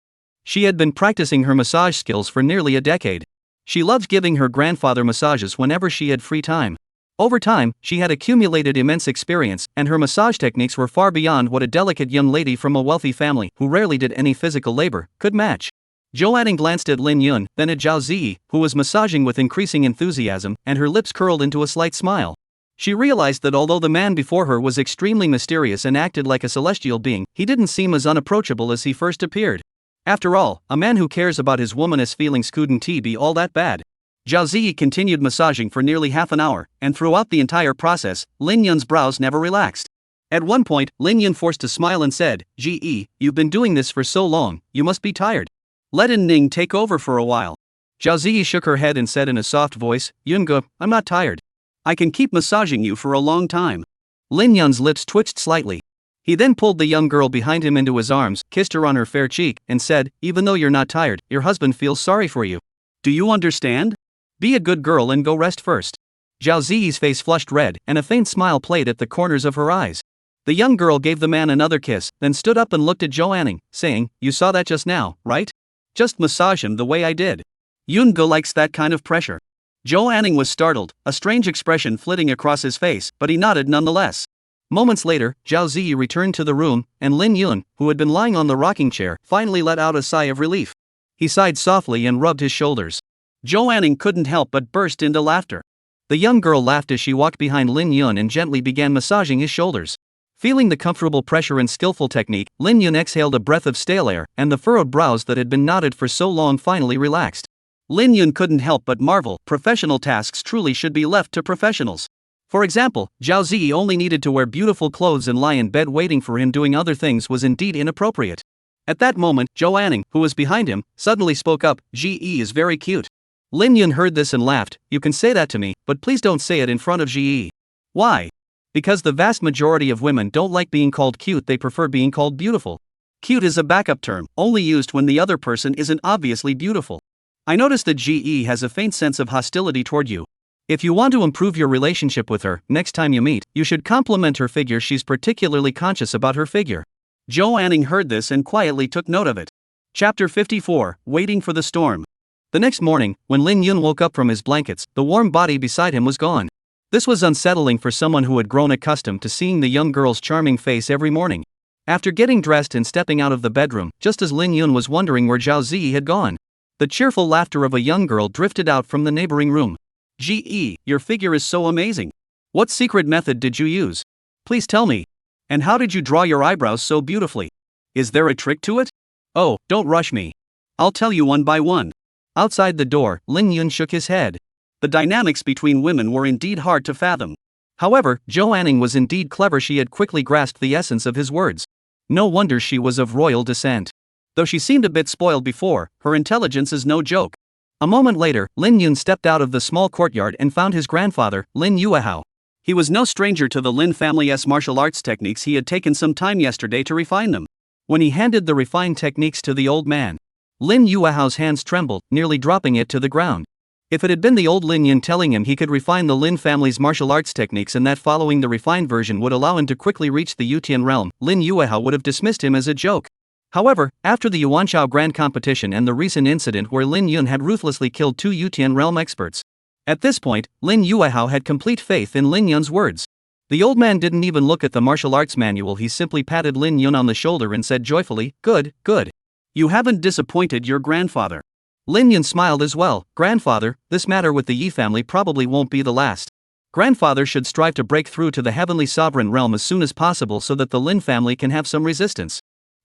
She had been practicing her massage skills for nearly a decade. She loved giving her grandfather massages whenever she had free time. Over time, she had accumulated immense experience, and her massage techniques were far beyond what a delicate young lady from a wealthy family, who rarely did any physical labor, could match. Zhou Anning glanced at Lin Yun, then at Zhao Ziyi, who was massaging with increasing enthusiasm, and her lips curled into a slight smile. She realized that although the man before her was extremely mysterious and acted like a celestial being, he didn't seem as unapproachable as he first appeared. After all, a man who cares about his woman's feelings couldn't be all that bad.
Zhao Ziyi continued massaging for nearly half an hour, and throughout the entire process, Lin Yun's brows never relaxed. At one point, Lin Yun forced a smile and said, "Ge, you've been doing this for so long, you must be tired. Let In Ning take over for a while." Zhao Ziyi shook her head and said in a soft voice, "Yunge, I'm not tired. I can keep massaging you for a long time." Lin Yun's lips twitched slightly. He then pulled the young girl behind him into his arms, kissed her on her fair cheek, and said, "Even though you're not tired, your husband feels sorry for you. Do you understand? Be a good girl and go rest first." Zhao Ziyi's face flushed red, and a faint smile played at the corners of her eyes. The young girl gave the man another kiss, then stood up and looked at Zhou Anning, saying, "You saw that just now, right? Just massage him the way I did." Yunge likes that kind of pressure. Zhou Anning was startled, a strange expression flitting across his face, but he nodded nonetheless. Moments later, Zhao Ziyi returned to the room, and Lin Yun, who had been lying on the rocking chair, finally let out a sigh of relief. He sighed softly and rubbed his shoulders. Zhou Anning couldn't help but burst into laughter. The young girl laughed as she walked behind Lin Yun and gently began massaging his shoulders. Feeling the comfortable pressure and skillful technique, Lin Yun exhaled a breath of stale air, and the furrowed brows that had been knotted for so long finally relaxed. Lin Yun couldn't help but marvel, professional tasks truly should be left to professionals. For example, Zhao Ziyi only needed to wear beautiful clothes and lie in bed waiting for him. Doing other things was indeed inappropriate. At that moment, Zhou Anning, who was behind him, suddenly spoke up, "Ge is very cute." Lin Yun heard this and laughed, "You can say that to me, but please don't say it in front of Ge." "Why?" "Because the vast majority of women don't like being called cute, they prefer being called beautiful. Cute is a backup term, only used when the other person isn't obviously beautiful. I notice that Ge has a faint sense of hostility toward you. If you want to improve your relationship with her, next time you meet, you should compliment her figure. She's particularly conscious about her figure." Zhou Anning heard this and quietly took note of it. Chapter 54, Waiting for the Storm. The next morning, when Lin Yun woke up from his blankets, the warm body beside him was gone. This was unsettling for someone who had grown accustomed to seeing the young girl's charming face every morning. After getting dressed and stepping out of the bedroom, just as Lin Yun was wondering where Zhao Ziyi had gone, the cheerful laughter of a young girl drifted out from the neighboring room. "Ge, your figure is so amazing. What secret method did you use? Please tell me. And how did you draw your eyebrows so beautifully? Is there a trick to it? Oh, don't rush me. I'll tell you one by one." Outside the door, Lin Yun shook his head. The dynamics between women were indeed hard to fathom. However, Zhou Anning was indeed clever. She had quickly grasped the essence of his words. No wonder she was of royal descent. Though she seemed a bit spoiled before, her intelligence is no joke. A moment later, Lin Yun stepped out of the small courtyard and found his grandfather, Lin Yuehao. He was no stranger to the Lin family's martial arts techniques. He had taken some time yesterday to refine them. When he handed the refined techniques to the old man, Lin Yuehao's hands trembled, nearly dropping it to the ground. If it had been the old Lin Yun telling him he could refine the Lin family's martial arts techniques and that following the refined version would allow him to quickly reach the Yutian realm, Lin Yuehao would have dismissed him as a joke. However, after the Yuanchao Grand Competition and the recent incident where Lin Yun had ruthlessly killed 2 Yutian realm experts, at this point, Lin Yuehao had complete faith in Lin Yun's words. The old man didn't even look at the martial arts manual. He simply patted Lin Yun on the shoulder and said joyfully, "Good, good. You haven't disappointed your grandfather." Lin Yun smiled as well. "Grandfather, this matter with the Yi family probably won't be the last. Grandfather should strive to break through to the heavenly sovereign realm as soon as possible so that the Lin family can have some resistance.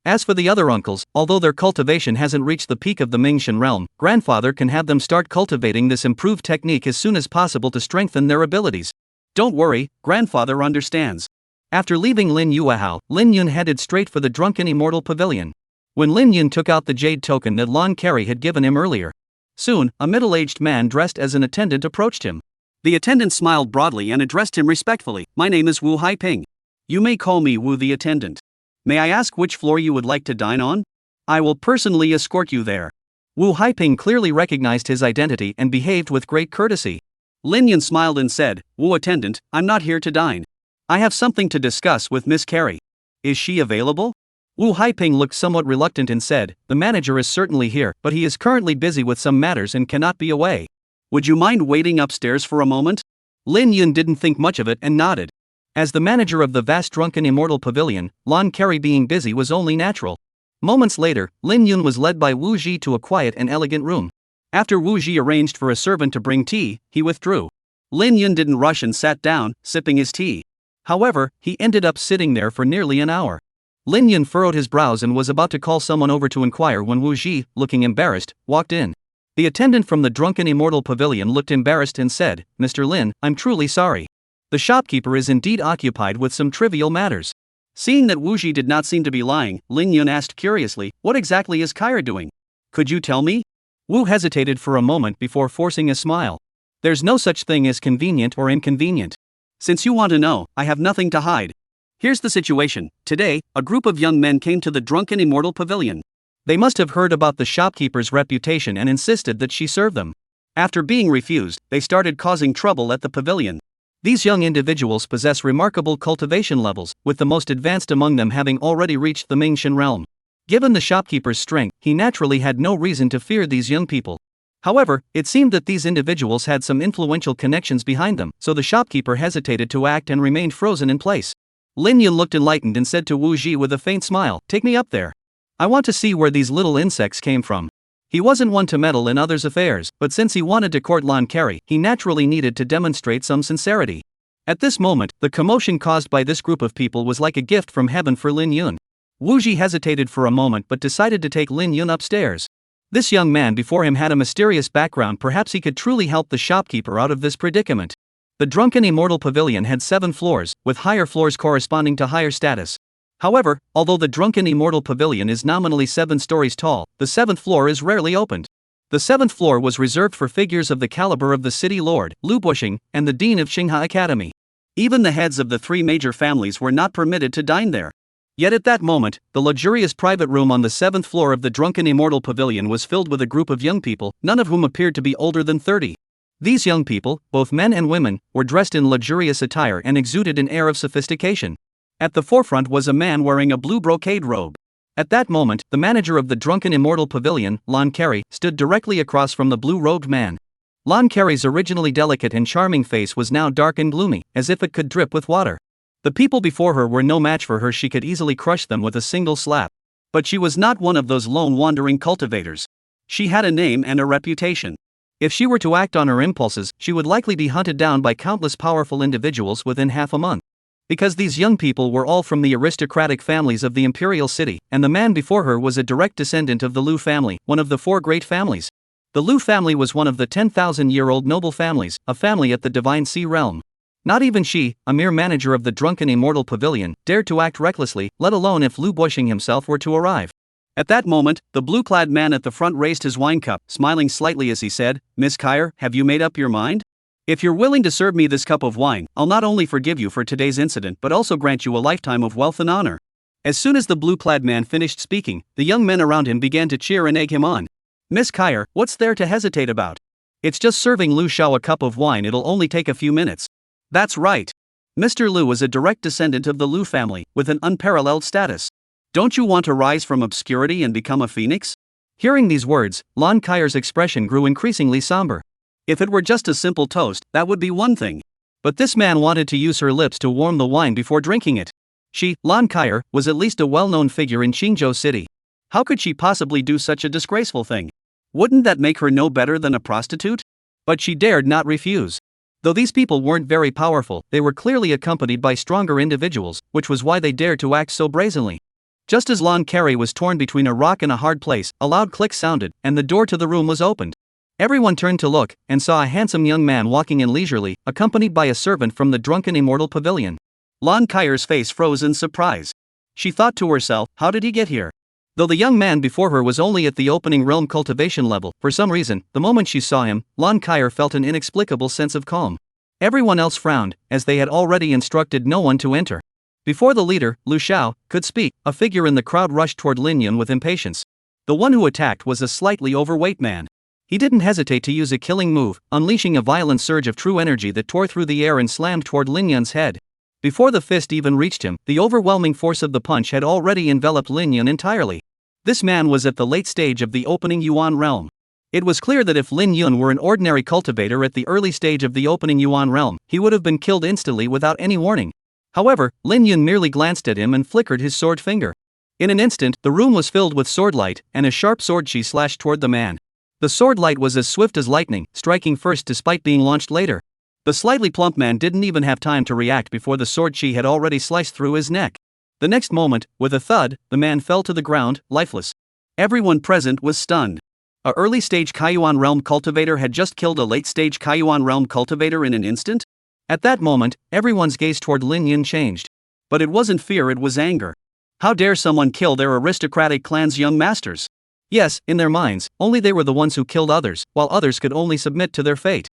As for the other uncles, although their cultivation hasn't reached the peak of the Mingshan realm, grandfather can have them start cultivating this improved technique as soon as possible to strengthen their abilities. Don't worry, grandfather understands." After leaving Lin Yuehao, Lin Yun headed straight for the Drunken Immortal Pavilion. When Lin Yun took out the jade token that Lon Carey had given him earlier, soon, a middle-aged man dressed as an attendant approached him. The attendant smiled broadly and addressed him respectfully. "My name is Wu Haiping. You may call me Wu the attendant. May I ask which floor you would like to dine on? I will personally escort you there." Wu Haiping clearly recognized his identity and behaved with great courtesy. Lin Yun smiled and said, "Wu attendant, I'm not here to dine. I have something to discuss with Miss Carey. Is she available?" Wu Haiping looked somewhat reluctant and said, "The manager is certainly here, but he is currently busy with some matters and cannot be away. Would you mind waiting upstairs for a moment?" Lin Yun didn't think much of it and nodded. As the manager of the vast Drunken Immortal Pavilion, Lon Carey being busy was only natural. Moments later, Lin Yun was led by Wu Ji to a quiet and elegant room. After Wu Ji arranged for a servant to bring tea, he withdrew. Lin Yun didn't rush and sat down, sipping his tea. However, he ended up sitting there for nearly an hour. Lin Yun furrowed his brows and was about to call someone over to inquire when Wu Ji, looking embarrassed, walked in.
The attendant from the Drunken Immortal Pavilion looked embarrassed and said, "Mr. Lin, I'm truly sorry. The shopkeeper is indeed occupied with some trivial matters."
Seeing that Wu Ji did not seem to be lying, Lin Yun asked curiously, "What exactly is Kyra doing? Could you tell me?"
Wu hesitated for a moment before forcing a smile. "There's no such thing as convenient or inconvenient.
Since you want to know, I have nothing to hide. Here's the situation. Today, a group of young men came to the Drunken Immortal Pavilion.
They must have heard about the shopkeeper's reputation and insisted that she serve them.
After being refused, they started causing trouble at the pavilion.
These young individuals possess remarkable cultivation levels, with the most advanced among them having already reached the Mingxian realm. Given the shopkeeper's strength, he naturally had no reason to fear these young people. However, it seemed that these individuals had some influential connections behind them, so the shopkeeper hesitated to act and remained frozen in place. Lin Yun looked enlightened and said to Wu Ji with a faint smile, "Take me up there. I want to see where these little insects came from." He wasn't one to meddle in others' affairs, but since he wanted to court Lan Carey, he naturally needed to demonstrate some sincerity. At this moment, the commotion caused by this group of people was like a gift from heaven for Lin Yun. Wu Ji hesitated for a moment but decided to take Lin Yun upstairs. This young man before him had a mysterious background. Perhaps he could truly help the shopkeeper out of this predicament. The Drunken Immortal Pavilion had 7 floors, with higher floors corresponding to higher status. However, although the Drunken Immortal Pavilion is nominally 7 stories tall, the 7th floor is rarely opened. The 7th floor was reserved for figures of the caliber of the city lord, Lu Bushing, and the dean of Xingha Academy.
Even the heads of the 3 major families were not permitted to dine there.
Yet at that moment, the luxurious private room on the 7th floor of the Drunken Immortal Pavilion was filled with a group of young people, none of whom appeared to be older than 30. These young people, both men and women, were dressed in luxurious attire and exuded an air of sophistication. At the forefront was a man wearing a blue brocade robe. At that moment, the manager of the Drunken Immortal Pavilion, Lan Carey, stood directly across from the blue-robed man. Lan Carey's originally delicate and charming face was now dark and gloomy, as if it could drip with water. The people before her were no match for her. She could easily crush them with a single slap.
But she was not one of those lone wandering cultivators. She had a name and a reputation.
If she were to act on her impulses, she would likely be hunted down by countless powerful individuals within half a month. Because these young people were all from the aristocratic families of the imperial city, and the man before her was a direct descendant of the Lu family, one of the 4 great families. The Lu family was one of the 10,000-year-old noble families, a family at the Divine Sea realm. Not even she, a mere manager of the Drunken Immortal Pavilion, dared to act recklessly, let alone if Lu Bushing himself were to arrive.
At that moment, the blue-clad man at the front raised his wine cup, smiling slightly as he said, "Miss Kyra, have you made up your mind? If you're willing to serve me this cup of wine, I'll not only forgive you for today's incident but also grant you a lifetime of wealth and honor." As soon as the blue-clad man finished speaking, the young men around him began to cheer and egg him on. "Miss Kyra, what's there to hesitate about? It's just serving Lu Shao a cup of wine. It'll only take a few minutes." That's right. Mr. Lu is a direct descendant of the Lu family, with an unparalleled status. Don't you want to rise from obscurity and become a phoenix?
Hearing these words, Lan Kair's expression grew increasingly somber.
If it were just a simple toast, that would be one thing.
But this man wanted to use her lips to warm the wine before drinking it. She, Lan Kair, was at least a well-known figure in Qingzhou City.
How could she possibly do such a disgraceful thing? Wouldn't that make her no better than a prostitute?
But she dared not refuse. Though these people weren't very powerful, they were clearly accompanied by stronger individuals, which was why they dared to act so brazenly. Just as Lan Carey was torn between a rock and a hard place, a loud click sounded, and the door to the room was opened. Everyone turned to look, and saw a handsome young man walking in leisurely, accompanied by a servant from the Drunken Immortal Pavilion.
Lan Kair's face froze in surprise. She thought to herself, how did he get here?
Though the young man before her was only at the opening realm cultivation level, for some reason, the moment she saw him, Lan Kair felt an inexplicable sense of calm. Everyone else frowned, as they had already instructed no one to enter. Before the leader, Lu Shao, could speak, a figure in the crowd rushed toward Lin Yun with impatience. The one who attacked was a slightly overweight man. He didn't hesitate to use a killing move, unleashing a violent surge of true energy that tore through the air and slammed toward Lin Yun's head. Before the fist even reached him, the overwhelming force of the punch had already enveloped Lin Yun entirely. This man was at the late stage of the opening Yuan realm. It was clear that if Lin Yun were an ordinary cultivator at the early stage of the opening Yuan realm, he would have been killed instantly without any warning. However, Lin Yun merely glanced at him and flickered his sword finger. In an instant, the room was filled with sword light, and a sharp sword she slashed toward the man. The sword light was as swift as lightning, striking first despite being launched later. The slightly plump man didn't even have time to react before the sword chi had already sliced through his neck. The next moment, with a thud, the man fell to the ground, lifeless. Everyone present was stunned.
A early-stage Kaiyuan realm cultivator had just killed a late-stage Kaiyuan realm cultivator in an instant?
At that moment, everyone's gaze toward Lin Yun changed.
But it wasn't fear, it was anger. How dare someone kill their aristocratic clan's young masters?
Yes, in their minds, only they were the ones who killed others, while others could only submit to their fate.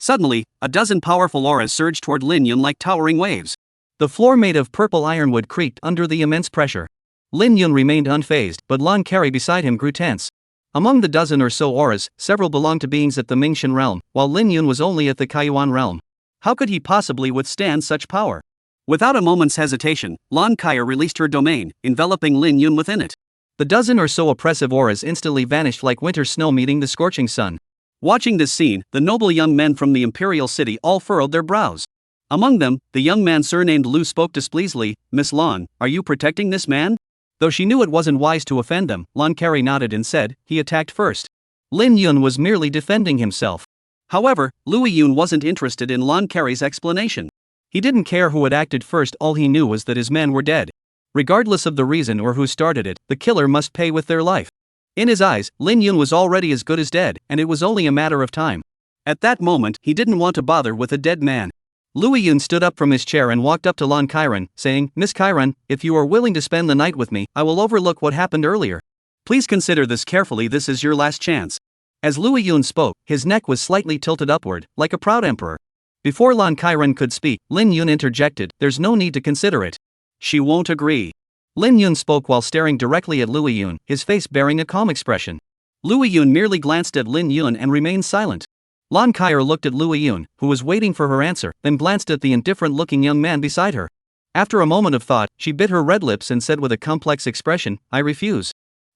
Suddenly, a dozen powerful auras surged toward Lin Yun like towering waves.
The floor made of purple ironwood creaked under the immense pressure. Lin Yun remained unfazed, but Lan Carey beside him grew tense. Among the dozen or so auras, several belonged to beings at the Mingxian realm, while Lin Yun was only at the Kaiyuan realm.
How could he possibly withstand such power? Without a moment's hesitation, Lan Kai released her domain, enveloping Lin Yun within it.
The dozen or so oppressive auras instantly vanished like winter snow meeting the scorching sun.
Watching this scene, the noble young men from the imperial city all furrowed their brows. Among them, the young man surnamed Lu spoke displeasedly, "Miss Lan, are you protecting this man?"
Though she knew it wasn't wise to offend them, Lan Carey nodded and said, "He attacked first." Lin Yun was merely defending himself.
However, Lu Yun wasn't interested in Lan Carey's explanation.
He didn't care who had acted first, all he knew was that his men were dead. Regardless of the reason or who started it, the killer must pay with their life. In his eyes, Lin Yun was already as good as dead, and it was only a matter of time.
At that moment, he didn't want to bother with a dead man.
Lu Yun stood up from his chair and walked up to Lan Kairan, saying, "Miss Kairan, if you are willing to spend the night with me, I will overlook what happened earlier.
Please consider this carefully, this is your last chance."
As Lu Yun spoke, his neck was slightly tilted upward, like a proud emperor. Before Lan Kairan could speak, Lin Yun interjected, "There's no need to consider it."
"She won't agree."
Lin Yun spoke while staring directly at Lu Yun, his face bearing a calm expression.
Lu Yun merely glanced at Lin Yun and remained silent.
Lan Kaier looked at Lu Yun, who was waiting for her answer, then glanced at the indifferent-looking young man beside her. After a moment of thought, she bit her red lips and said with a complex expression, "I refuse."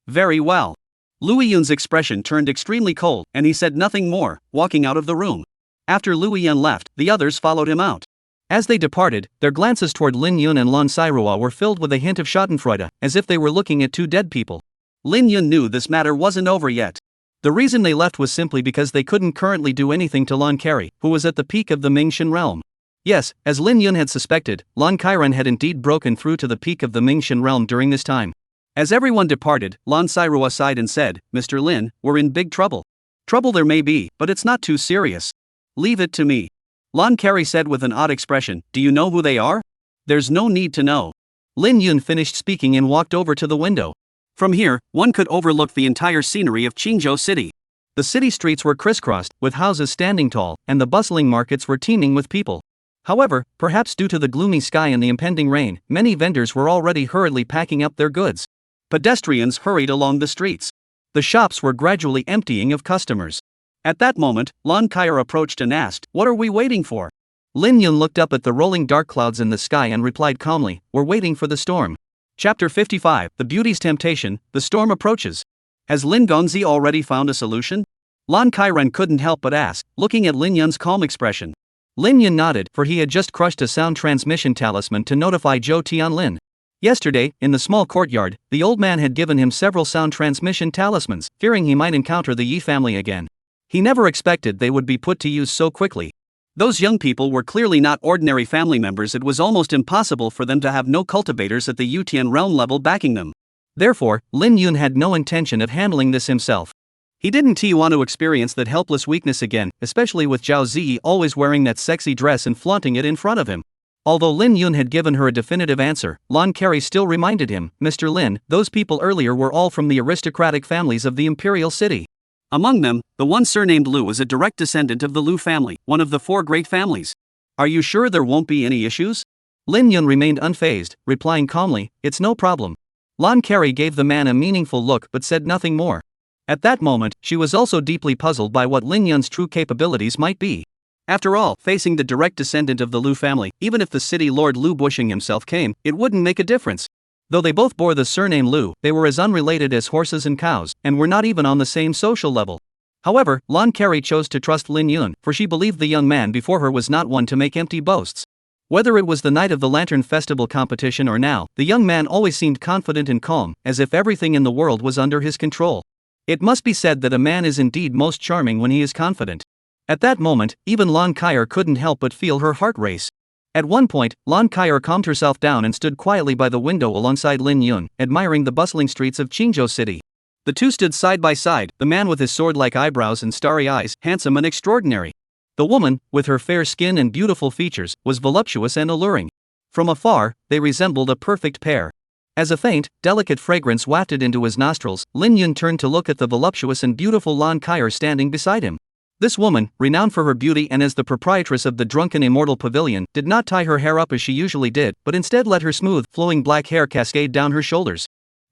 "Very well." Lu Yun's expression turned extremely cold, and he said nothing more, walking out of the room. After Lu Yun left, the others followed him out.
As they departed, their glances toward Lin Yun and Lan Sairua were filled with a hint of schadenfreude, as if they were looking at two dead people.
Lin Yun knew this matter wasn't over yet.
The reason they left was simply because they couldn't currently do anything to Lan Carey, who was at the peak of the Mingxian realm. Yes, as Lin Yun had suspected, Lan Kairan had indeed broken through to the peak of the Mingxian realm during this time. As everyone departed, Lan Sairua sighed and said, "Mr. Lin, we're in big trouble." "Trouble there may be, but it's not too serious. Leave it to me." Lan Carey said with an odd expression, "Do you know who they are?" "There's no need to know." Lin Yun finished speaking and walked over to the window.
From here, one could overlook the entire scenery of Qingzhou City.
The city streets were crisscrossed, with houses standing tall, and the bustling markets were teeming with people. However, perhaps due to the gloomy sky and the impending rain, many vendors were already hurriedly packing up their goods.
Pedestrians hurried along the streets.
The shops were gradually emptying of customers.
At that moment, Lan Kaier approached and asked, "What are we waiting for?"
Lin Yun looked up at the rolling dark clouds in the sky and replied calmly, "We're waiting for the storm." Chapter 55, The Beauty's Temptation, The Storm Approaches. Has Lin Gongzi already found a solution? Lan Kairan couldn't help but ask, looking at Lin Yun's calm expression. Lin Yun nodded, for he had just crushed a sound transmission talisman to notify Zhou Tianlin. Yesterday, in the small courtyard, the old man had given him several sound transmission talismans, fearing he might encounter the Yi family again. He never expected they would be put to use so quickly. Those young people were clearly not ordinary family members. It was almost impossible for them to have no cultivators at the Yutian realm level backing them. Therefore, Lin Yun had no intention of handling this himself. He didn't want to experience that helpless weakness again, especially with Zhao Ziyi always wearing that sexy dress and flaunting it in front of him. Although Lin Yun had given her a definitive answer, Lan Carey still reminded him, "Mr. Lin, those people earlier were all from the aristocratic families of the imperial city.
Among them, the one surnamed Lu is a direct descendant of the Lu family, one of the four great families. Are you sure there won't be any issues?"
Lin Yun remained unfazed, replying calmly, "It's no problem." Lan Carey gave the man a meaningful look but said nothing more. At that moment, she was also deeply puzzled by what Lin Yun's true capabilities might be. After all, facing the direct descendant of the Lu family, even if the city lord Lu Bushing himself came, it wouldn't make a difference. Though they both bore the surname Lu, they were as unrelated as horses and cows, and were not even on the same social level. However, Lan Carey chose to trust Lin Yun, for she believed the young man before her was not one to make empty boasts. Whether it was the night of the Lantern Festival competition or now, the young man always seemed confident and calm, as if everything in the world was under his control. It must be said that a man is indeed most charming when he is confident. At that moment, even Lan Kaier couldn't help but feel her heart race. At one point, Lan Kaier calmed herself down and stood quietly by the window alongside Lin Yun, admiring the bustling streets of Qingzhou City. The two stood side by side, the man with his sword-like eyebrows and starry eyes, handsome and extraordinary. The woman, with her fair skin and beautiful features, was voluptuous and alluring. From afar, they resembled a perfect pair. As a faint, delicate fragrance wafted into his nostrils, Lin Yun turned to look at the voluptuous and beautiful Lan Kair standing beside him. This woman, renowned for her beauty and as the proprietress of the Drunken Immortal Pavilion, did not tie her hair up as she usually did, but instead let her smooth, flowing black hair cascade down her shoulders.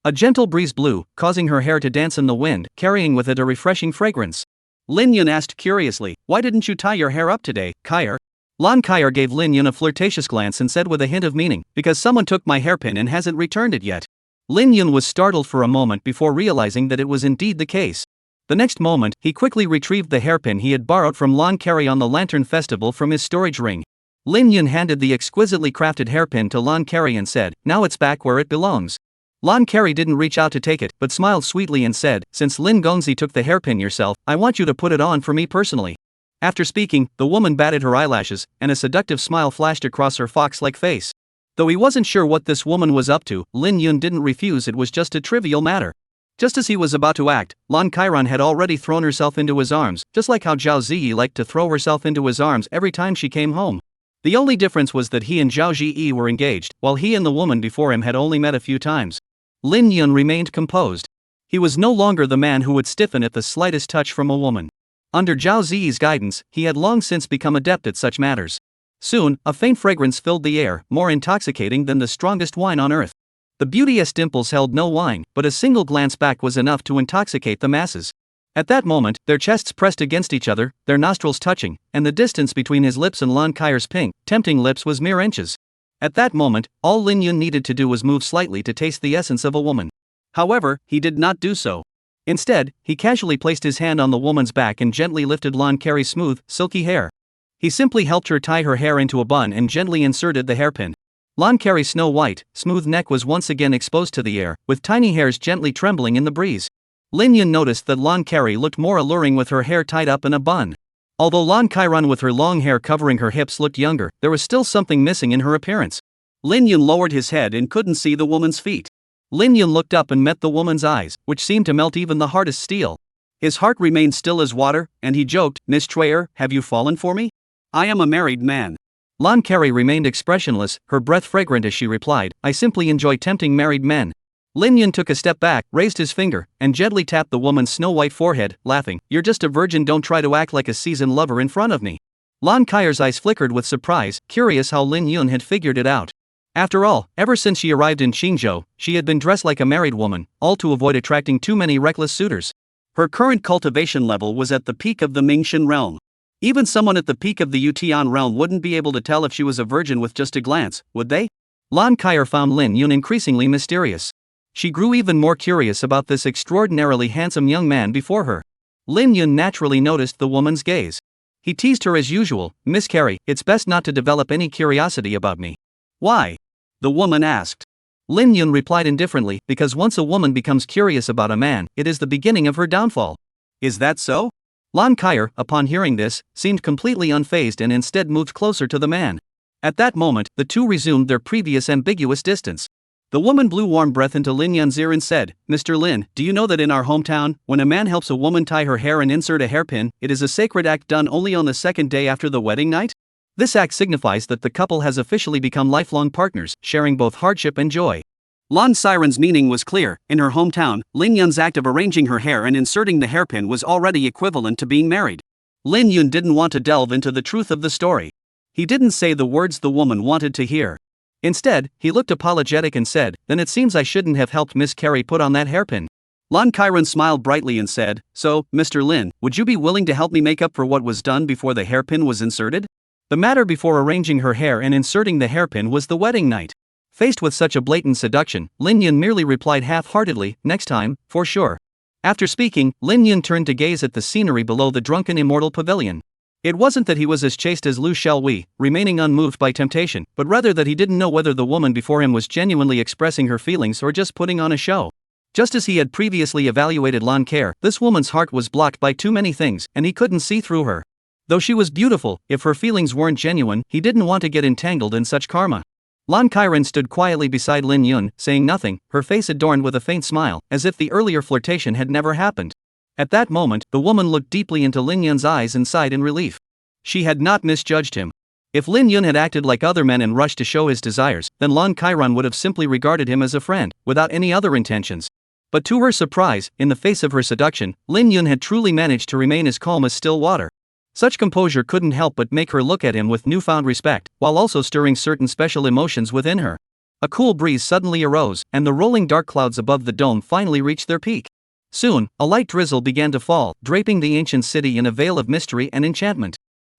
A gentle breeze blew, causing her hair to dance in the wind, carrying with it a refreshing fragrance. Lin Yun asked curiously, "Why didn't you tie your hair up today, Kair?" Lan Kair gave Lin Yun a flirtatious glance and said with a hint of meaning, "Because someone took my hairpin and hasn't returned it yet." Lin Yun was startled for a moment before realizing that it was indeed the case. The next moment, he quickly retrieved the hairpin he had borrowed from Lan Kair on the Lantern Festival from his storage ring. Lin Yun handed the exquisitely crafted hairpin to Lan Kair and said, "Now it's back where it belongs." Lan Kair didn't reach out to take it, but smiled sweetly and said, "Since Lin Gongzi took the hairpin yourself, I want you to put it on for me personally." After speaking, the woman batted her eyelashes, and a seductive smile flashed across her fox-like face. Though he wasn't sure what this woman was up to, Lin Yun didn't refuse. It was just a trivial matter. Just as he was about to act, Lan Kairan had already thrown herself into his arms, just like how Zhao Ziyi liked to throw herself into his arms every time she came home. The only difference was that he and Zhao Ziyi were engaged, while he and the woman before him had only met a few times. Lin Yun remained composed. He was no longer the man who would stiffen at the slightest touch from a woman. Under Zhao Ziyi's guidance, he had long since become adept at such matters. Soon, a faint fragrance filled the air, more intoxicating than the strongest wine on earth. The beauteous dimples held no wine, but a single glance back was enough to intoxicate the masses. At that moment, their chests pressed against each other, their nostrils touching, and the distance between his lips and Lan Kair's pink, tempting lips was mere inches. At that moment, all Lin Yun needed to do was move slightly to taste the essence of a woman. However, he did not do so. Instead, he casually placed his hand on the woman's back and gently lifted Lan Kair's smooth, silky hair. He simply helped her tie her hair into a bun and gently inserted the hairpin. Lan Kair's snow-white, smooth neck was once again exposed to the air, with tiny hairs gently trembling in the breeze. Lin Yun noticed that Lan Kair looked more alluring with her hair tied up in a bun. Although Lan Kairan with her long hair covering her hips looked younger, there was still something missing in her appearance. Lin Yun lowered his head and couldn't see the woman's feet. Lin Yun looked up and met the woman's eyes, which seemed to melt even the hardest steel. His heart remained still as water, and he joked, "Miss Treyer, have you fallen for me? I am a married man." Lan Kair remained expressionless, her breath fragrant as she replied, "I simply enjoy tempting married men." Lin Yun took a step back, raised his finger, and gently tapped the woman's snow-white forehead, laughing, "You're just a virgin, don't try to act like a seasoned lover in front of me." Lan Kair's eyes flickered with surprise, curious how Lin Yun had figured it out. After all, ever since she arrived in Qingzhou, she had been dressed like a married woman, all to avoid attracting too many reckless suitors. Her current cultivation level was at the peak of the Mingxin realm. Even someone at the peak of the Yutian realm wouldn't be able to tell if she was a virgin with just a glance, would they? Lan Kair found Lin Yun increasingly mysterious. She grew even more curious about this extraordinarily handsome young man before her. Lin Yun naturally noticed the woman's gaze. He teased her as usual, "Miss Carey, it's best not to develop any curiosity about me." "Why?" the woman asked. Lin Yun replied indifferently, "Because once a woman becomes curious about a man, it is the beginning of her downfall." "Is that so?" Lan Kair, upon hearing this, seemed completely unfazed and instead moved closer to the man. At that moment, the two resumed their previous ambiguous distance. The woman blew warm breath into Lin Yun's ear and said, "Mr. Lin, do you know that in our hometown, when a man helps a woman tie her hair and insert a hairpin, it is a sacred act done only on the second day after the wedding night? This act signifies that the couple has officially become lifelong partners, sharing both hardship and joy." Lan Siren's meaning was clear. In her hometown, Lin Yun's act of arranging her hair and inserting the hairpin was already equivalent to being married. Lin Yun didn't want to delve into the truth of the story. He didn't say the words the woman wanted to hear. Instead, he looked apologetic and said, "Then it seems I shouldn't have helped Miss Carey put on that hairpin." Lan Kairan smiled brightly and said, "So, Mr. Lin, would you be willing to help me make up for what was done before the hairpin was inserted?" The matter before arranging her hair and inserting the hairpin was the wedding night. Faced with such a blatant seduction, Lin Yun merely replied half-heartedly, "Next time, for sure." After speaking, Lin Yun turned to gaze at the scenery below the Drunken Immortal Pavilion. It wasn't that he was as chaste as Lu Xiaowei, remaining unmoved by temptation, but rather that he didn't know whether the woman before him was genuinely expressing her feelings or just putting on a show. Just as he had previously evaluated Lan Kair, this woman's heart was blocked by too many things, and he couldn't see through her. Though she was beautiful, if her feelings weren't genuine, he didn't want to get entangled in such karma. Lan Kairan stood quietly beside Lin Yun, saying nothing, her face adorned with a faint smile, as if the earlier flirtation had never happened. At that moment, the woman looked deeply into Lin Yun's eyes and sighed in relief. She had not misjudged him. If Lin Yun had acted like other men and rushed to show his desires, then Lan Kairan would have simply regarded him as a friend, without any other intentions. But to her surprise, in the face of her seduction, Lin Yun had truly managed to remain as calm as still water. Such composure couldn't help but make her look at him with newfound respect, while also stirring certain special emotions within her. A cool breeze suddenly arose, and the rolling dark clouds above the dome finally reached their peak. Soon, a light drizzle began to fall, draping the ancient city in a veil of mystery and enchantment.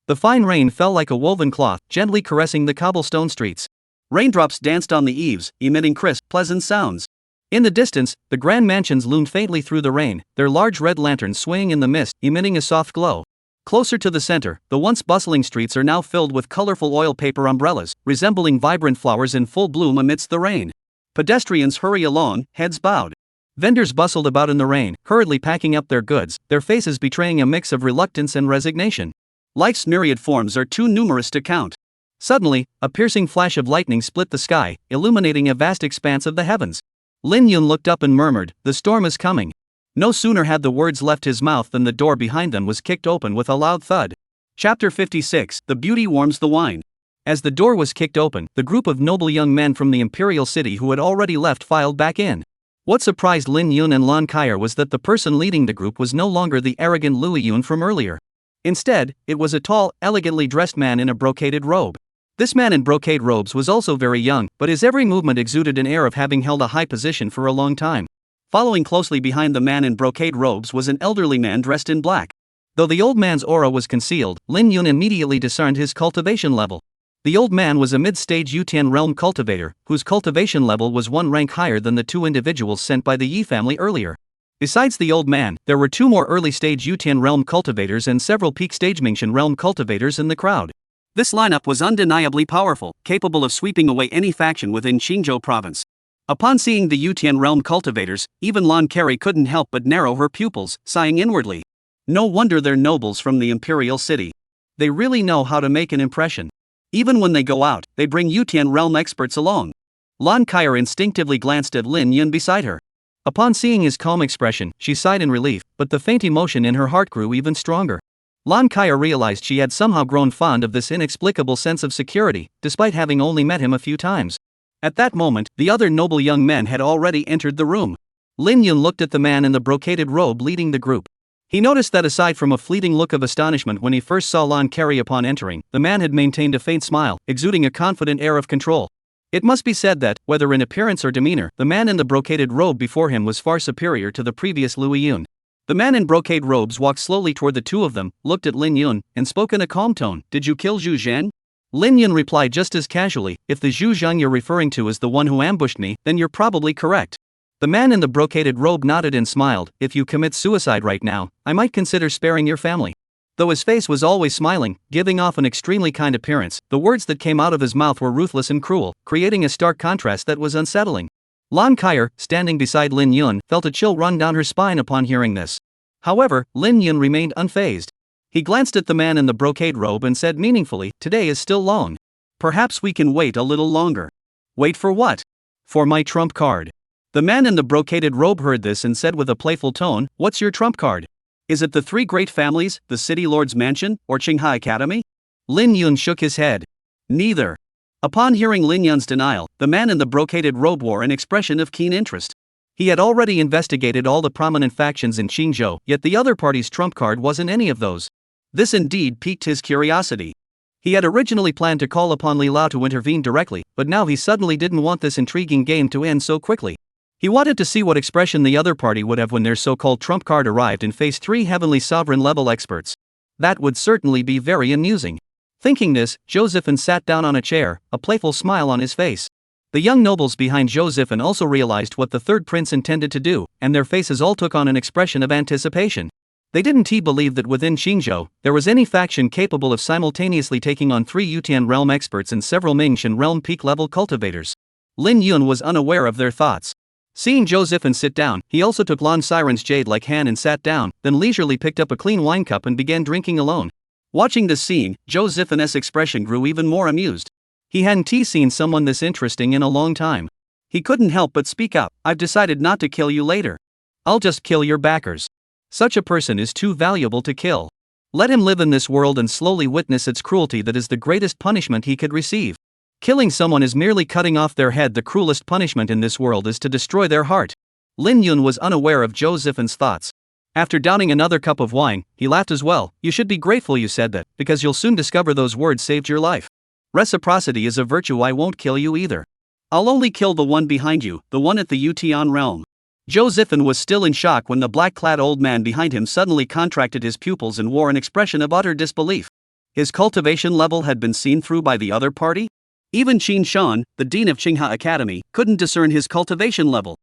The fine rain fell like a woven cloth, gently caressing the cobblestone streets.
Raindrops danced on the eaves, emitting crisp, pleasant sounds.
In the distance, the grand mansions loomed faintly through the rain, their large red lanterns swaying in the mist, emitting a soft glow. Closer to the center, the once bustling streets are now filled with colorful oil paper umbrellas, resembling vibrant flowers in full bloom amidst the rain. Pedestrians hurry along, heads bowed. Vendors bustled about in the rain, hurriedly packing up their goods, their faces betraying a mix of reluctance and resignation.
Life's myriad forms are too numerous to count.
Suddenly, a piercing flash of lightning split the sky, illuminating a vast expanse of the heavens. Lin Yun looked up and murmured, "The storm is coming." No sooner had the words left his mouth than the door behind them was kicked open with a loud thud.
Chapter 56, The Beauty Warms the Wine.
As the door was kicked open, the group of noble young men from the imperial city who had already left filed back in. What surprised Lin Yun and Lan Kaier was that the person leading the group was no longer the arrogant Lui Yun from earlier. Instead, it was a tall, elegantly dressed man in a brocaded robe. This man in brocade robes was also very young, but his every movement exuded an air of having held a high position for a long time.
Following closely behind the man in brocade robes was an elderly man dressed in black.
Though the old man's aura was concealed, Lin Yun immediately discerned his cultivation level. The old man was a mid-stage Yutian realm cultivator, whose cultivation level was one rank higher than the two individuals sent by the Yi family earlier. Besides the old man, there were two more early-stage Yutian realm cultivators and several peak-stage Mingxian realm cultivators in the crowd.
This lineup was undeniably powerful, capable of sweeping away any faction within Qingzhou province. Upon seeing the Yutian realm cultivators, even Lan Carey couldn't help but narrow her pupils, sighing inwardly. No wonder they're nobles from the imperial city. They really know how to make an impression. Even when they go out, they bring Yutian realm experts along. Lan Kaier instinctively glanced at Lin Yun beside her. Upon seeing his calm expression, she sighed in relief, but the faint emotion in her heart grew even stronger. Lan Kaier realized she had somehow grown fond of this inexplicable sense of security, despite having only met him a few times. At that moment, the other noble young men had already entered the room. Lin Yun looked at the man in the brocaded robe leading the group. He noticed that aside from a fleeting look of astonishment when he first saw Lan Carey upon entering, the man had maintained a faint smile, exuding a confident air of control. It must be said that, whether in appearance or demeanor, the man in the brocaded robe before him was far superior to the previous Lui Yun. The man in brocade robes walked slowly toward the two of them, looked at Lin Yun, and spoke in a calm tone. "Did you kill Zhu Zhan?" Lin Yun replied just as casually, "If the Zhu Zhang you're referring to is the one who ambushed me, then you're probably correct." The man in the brocaded robe nodded and smiled. "If you commit suicide right now, I might consider sparing your family." Though his face was always smiling, giving off an extremely kind appearance, the words that came out of his mouth were ruthless and cruel, creating a stark contrast that was unsettling. Lan Kaier, standing beside Lin Yun, felt a chill run down her spine upon hearing this. However, Lin Yun remained unfazed. He glanced at the man in the brocade robe and said meaningfully, "Today is still long. Perhaps we can wait a little longer." "Wait for what?" "For my trump card." The man in the brocaded robe heard this and said with a playful tone, "What's your trump card? Is it the three great families, the city lord's mansion, or Qinghai Academy?" Lin Yun shook his head. "Neither." Upon hearing Lin Yun's denial, the man in the brocaded robe wore an expression of keen interest. He had already investigated all the prominent factions in Qingzhou, yet the other party's trump card wasn't any of those. This indeed piqued his curiosity. He had originally planned to call upon Li Lao to intervene directly, but now he suddenly didn't want this intriguing game to end so quickly. He wanted to see what expression the other party would have when their so-called trump card arrived and faced three heavenly sovereign-level experts. That would certainly be very amusing. Thinking this, Josephine sat down on a chair, a playful smile on his face. The young nobles behind Josephine also realized what the third prince intended to do, and their faces all took on an expression of anticipation. They didn't believe that within Qingzhou, there was any faction capable of simultaneously taking on three Yutian realm experts and several Mingxian realm peak-level cultivators. Lin Yun was unaware of their thoughts. Seeing Josephine sit down, he also took Lan Siren's jade-like hand and sat down, then leisurely picked up a clean wine cup and began drinking alone. Watching this scene, Josephine's expression grew even more amused.
He hadn't seen someone this interesting in a long time.
He couldn't help but speak up. I've decided not to kill you later.
I'll just kill your backers. Such a person is too valuable to kill. Let him live in this world and slowly witness its cruelty. That is the greatest punishment he could receive. Killing someone is merely cutting off their head. The cruelest punishment in this world is to destroy their heart. Lin Yun was unaware of Zhou Zifen's thoughts. After downing another cup of wine, he laughed as well. You should be grateful you said that, because you'll soon discover those words saved your life. Reciprocity is a virtue. I won't kill you either.
I'll only kill the one behind you, the one at the Yutian realm. Zhou Zifen was still in shock when the black-clad old man behind him suddenly contracted his pupils and wore an expression of utter disbelief. His cultivation level had been seen through by the other party? Even Qin Shan, the dean of Qinghe Academy, couldn't discern his cultivation level.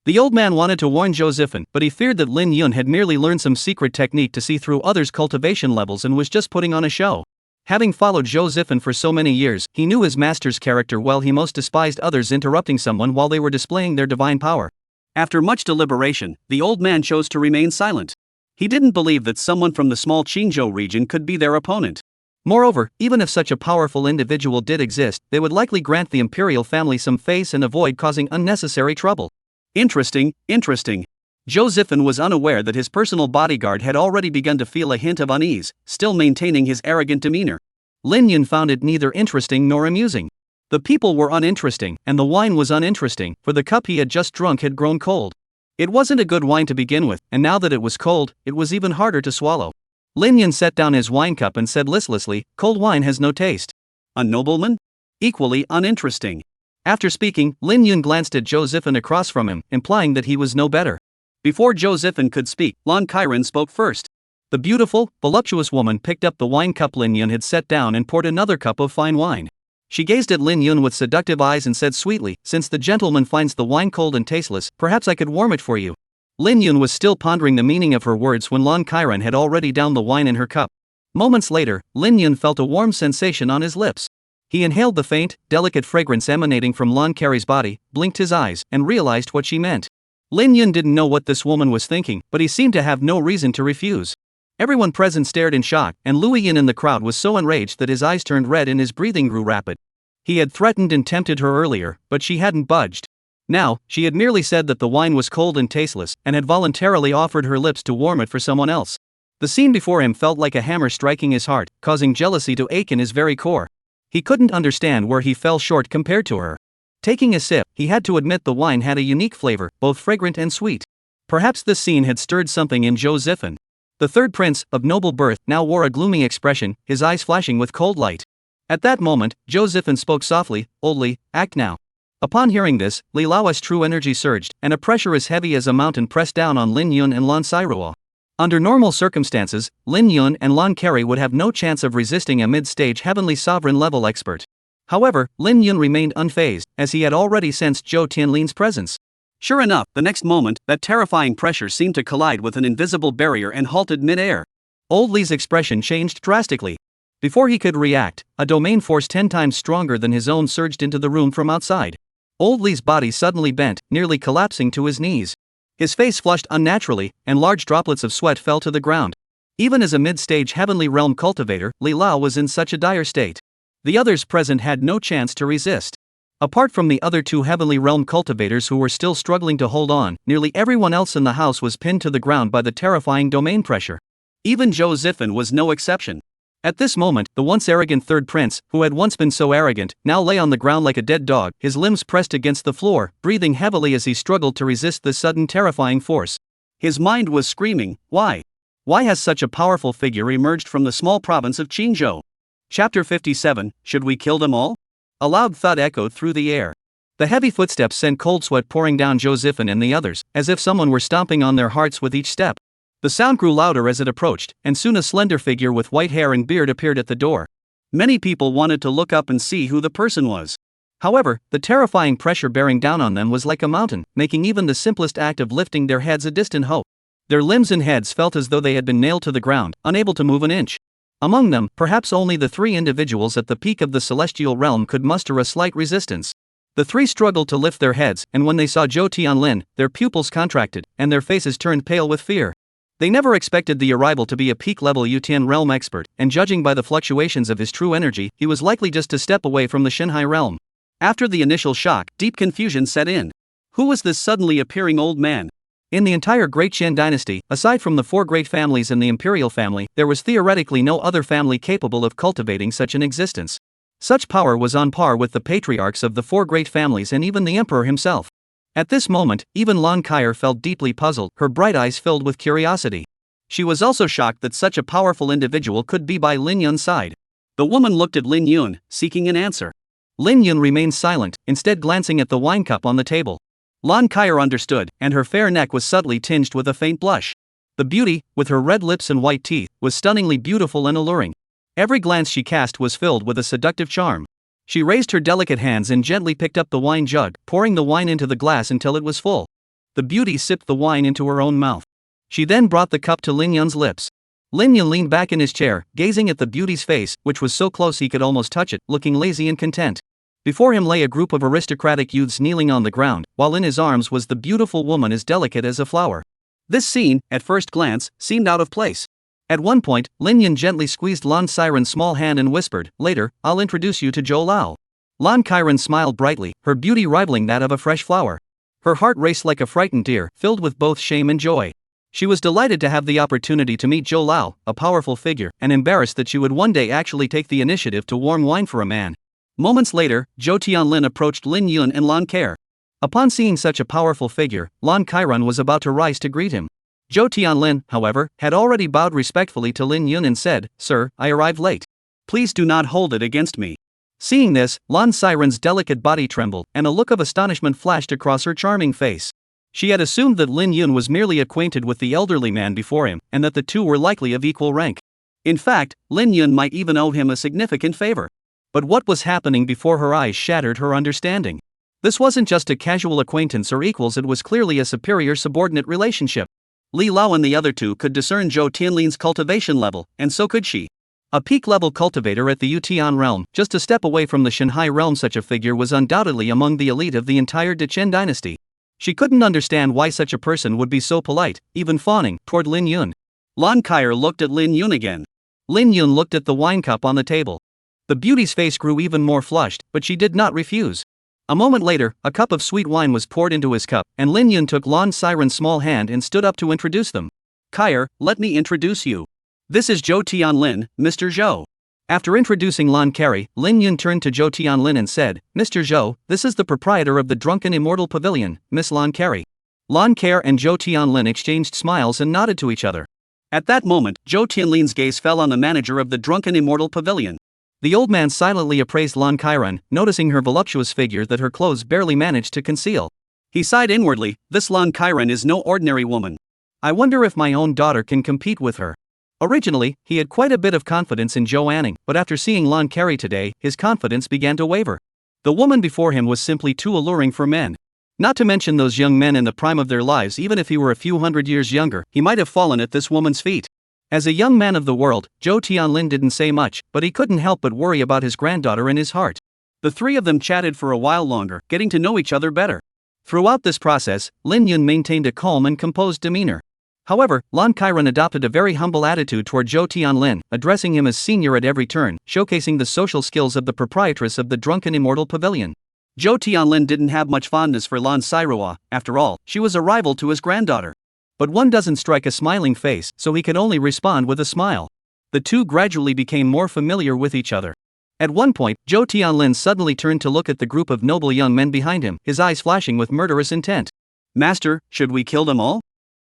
The old man wanted to warn Zhou Zifen, but he feared that Lin Yun had merely learned some secret technique to see through others' cultivation levels and was just putting on a show. Having followed Zhou Zifen for so many years, he knew his master's character well. He most despised others interrupting someone while they were displaying their divine power.
After much deliberation, the old man chose to remain silent. He didn't believe that someone from the small Qingzhou region could be their opponent.
Moreover, even if such a powerful individual did exist, they would likely grant the imperial family some face and avoid causing unnecessary trouble.
Interesting. Zhou Zifen was unaware that his personal bodyguard had already begun to feel a hint of unease, still maintaining his arrogant demeanor.
Lin Yun found it neither interesting nor amusing. The people were uninteresting, and the wine was uninteresting, for the cup he had just drunk had grown cold. It wasn't a good wine to begin with, and now that it was cold, it was even harder to swallow. Lin Yun set down his wine cup and said listlessly, "Cold wine has no taste."
A nobleman? Equally uninteresting.
After speaking, Lin Yun glanced at Zhou Zifen across from him, implying that he was no better.
Before Zhou Zifen could speak, Lan Kairan spoke first.
The beautiful, voluptuous woman picked up the wine cup Lin Yun had set down and poured another cup of fine wine. She gazed at Lin Yun with seductive eyes and said sweetly, "Since the gentleman finds the wine cold and tasteless, perhaps I could warm it for you." Lin Yun was still pondering the meaning of her words when Lan Kairan had already downed the wine in her cup. Moments later, Lin Yun felt a warm sensation on his lips. He inhaled the faint, delicate fragrance emanating from Lan Kari's body, blinked his eyes, and realized what she meant. Lin Yun didn't know what this woman was thinking, but he seemed to have no reason to refuse. Everyone present stared in shock, and Lui Yin in the crowd was so enraged that his eyes turned red and his breathing grew rapid. He had threatened and tempted her earlier, but she hadn't budged. Now, she had merely said that the wine was cold and tasteless, and had voluntarily offered her lips to warm it for someone else. The scene before him felt like a hammer striking his heart, causing jealousy to ache in his very core. He couldn't understand where he fell short compared to her. Taking a sip, he had to admit the wine had a unique flavor, both fragrant and sweet. Perhaps this scene had stirred something in Zhou Zifen. The third prince, of noble birth, now wore a gloomy expression, his eyes flashing with cold light. At that moment, Zhou Zifen spoke softly, "Oldly, act now." Upon hearing this, Li Lao's true energy surged, and a pressure as heavy as a mountain pressed down on Lin Yun and Lan Sairuo. Under normal circumstances, Lin Yun and Lan Kari would have no chance of resisting a mid-stage heavenly sovereign-level expert. However, Lin Yun remained unfazed, as he had already sensed Zhou Tianlin's presence.
Sure enough, the next moment, that terrifying pressure seemed to collide with an invisible barrier and halted mid-air.
Old Li's expression changed drastically. Before he could react, a domain force 10 times stronger than his own surged into the room from outside. Old Li's body suddenly bent, nearly collapsing to his knees. His face flushed unnaturally, and large droplets of sweat fell to the ground. Even as a mid-stage heavenly realm cultivator, Li Lao was in such a dire state. The others present had no chance to resist. Apart from the other two heavenly realm cultivators who were still struggling to hold on, nearly everyone else in the house was pinned to the ground by the terrifying domain pressure. Even Zhou Zifen was no exception. At this moment, the once arrogant third prince, who had once been so arrogant, now lay on the ground like a dead dog, his limbs pressed against the floor, breathing heavily as he struggled to resist the sudden terrifying force. His mind was screaming, "Why? Why has such a powerful figure emerged from the small province of Qingzhou?" Chapter 57, Should We Kill Them All? A loud thud echoed through the air. The heavy footsteps sent cold sweat pouring down Zhou Zifen and the others, as if someone were stomping on their hearts with each step. The sound grew louder as it approached, and soon a slender figure with white hair and beard appeared at the door. Many people wanted to look up and see who the person was. However, the terrifying pressure bearing down on them was like a mountain, making even the simplest act of lifting their heads a distant hope. Their limbs and heads felt as though they had been nailed to the ground, unable to move an inch. Among them, perhaps only the three individuals at the peak of the celestial realm could muster a slight resistance. The three struggled to lift their heads, and when they saw Zhou Tianlin, their pupils contracted, and their faces turned pale with fear. They never expected the arrival to be a peak-level Yutian realm expert, and judging by the fluctuations of his true energy, he was likely just a step away from the Shinhai realm. After the initial shock, deep confusion set in. Who was this suddenly appearing old man? In the entire Great Qin dynasty, aside from the four great families and the imperial family, there was theoretically no other family capable of cultivating such an existence. Such power was on par with the patriarchs of the four great families and even the emperor himself. At this moment, even Lon Kyer felt deeply puzzled, her bright eyes filled with curiosity. She was also shocked that such a powerful individual could be by Lin Yun's side. The woman looked at Lin Yun, seeking an answer. Lin Yun remained silent, instead glancing at the wine cup on the table. Lon Kyer understood, and her fair neck was subtly tinged with a faint blush. The beauty, with her red lips and white teeth, was stunningly beautiful and alluring. Every glance she cast was filled with a seductive charm. She raised her delicate hands and gently picked up the wine jug, pouring the wine into the glass until it was full. The beauty sipped the wine into her own mouth. She then brought the cup to Lin Yun's lips. Lin Yun leaned back in his chair, gazing at the beauty's face, which was so close he could almost touch it, looking lazy and content. Before him lay a group of aristocratic youths kneeling on the ground, while in his arms was the beautiful woman as delicate as a flower. This scene, at first glance, seemed out of place. At one point, Lin Yun gently squeezed Lon Siren's small hand and whispered, "Later, I'll introduce you to Zhou Lao." Lon Kyron smiled brightly, her beauty rivaling that of a fresh flower. Her heart raced like a frightened deer, filled with both shame and joy. She was delighted to have the opportunity to meet Zhou Lao, a powerful figure, and embarrassed that she would one day actually take the initiative to warm wine for a man. Moments later, Zhou Tianlin approached Lin Yun and Lon Kyer. Upon seeing such a powerful figure, Lon Kyron was about to rise to greet him. Zhou Tianlin, however, had already bowed respectfully to Lin Yun and said, "Sir, I arrived late. Please do not hold it against me." Seeing this, Lon Siren's delicate body trembled, and a look of astonishment flashed across her charming face. She had assumed that Lin Yun was merely acquainted with the elderly man before him, and that the two were likely of equal rank. In fact, Lin Yun might even owe him a significant favor. But what was happening before her eyes shattered her understanding. This wasn't just a casual acquaintance or equals, it was clearly a superior subordinate relationship. Li Lao and the other two could discern Zhou Tianlin's cultivation level, and so could she. A peak-level cultivator at the Yutian realm, just a step away from the Shinhai realm. Such a figure was undoubtedly among the elite of the entire Dechen dynasty. She couldn't understand why such a person would be so polite, even fawning, toward Lin Yun. Lon Kyer looked at Lin Yun again. Lin Yun looked at the wine cup on the table. The beauty's face grew even more flushed, but she did not refuse. A moment later, a cup of sweet wine was poured into his cup, and Lin Yun took Lon Siren's small hand and stood up to introduce them. "Kyer, let me introduce you. This is Zhou Tianlin, Mr. Zhou." After introducing Lon Kyer, Lin Yun turned to Zhou Tianlin and said, "Mr. Zhou, this is the proprietor of the Drunken Immortal Pavilion, Miss Lon Kyer." Lon Kyer and Zhou Tianlin exchanged smiles and nodded to each other. At that moment, Zhou Tianlin's gaze fell on the manager of the Drunken Immortal Pavilion. The old man silently appraised Lon Kyron, noticing her voluptuous figure that her clothes barely managed to conceal. He sighed inwardly, "This Lon Kyron is no ordinary woman. I wonder if my own daughter can compete with her." Originally, he had quite a bit of confidence in Zhou Anning, but after seeing Lon Kyer today, his confidence began to waver. The woman before him was simply too alluring for men. Not to mention those young men in the prime of their lives. Even if he were a few hundred years younger, he might have fallen at this woman's feet. As a young man of the world, Zhou Tianlin didn't say much, but he couldn't help but worry about his granddaughter in his heart. The three of them chatted for a while longer, getting to know each other better. Throughout this process, Lin Yun maintained a calm and composed demeanor. However, Lon Kyron adopted a very humble attitude toward Zhou Tianlin, addressing him as senior at every turn, showcasing the social skills of the proprietress of the Drunken Immortal Pavilion. Zhou Tianlin didn't have much fondness for Lon Sirua. After all, she was a rival to his granddaughter. But one doesn't strike a smiling face, so he could only respond with a smile. The two gradually became more familiar with each other. At one point, Zhou Tianlin suddenly turned to look at the group of noble young men behind him, his eyes flashing with murderous intent. "Master, should we kill them all?"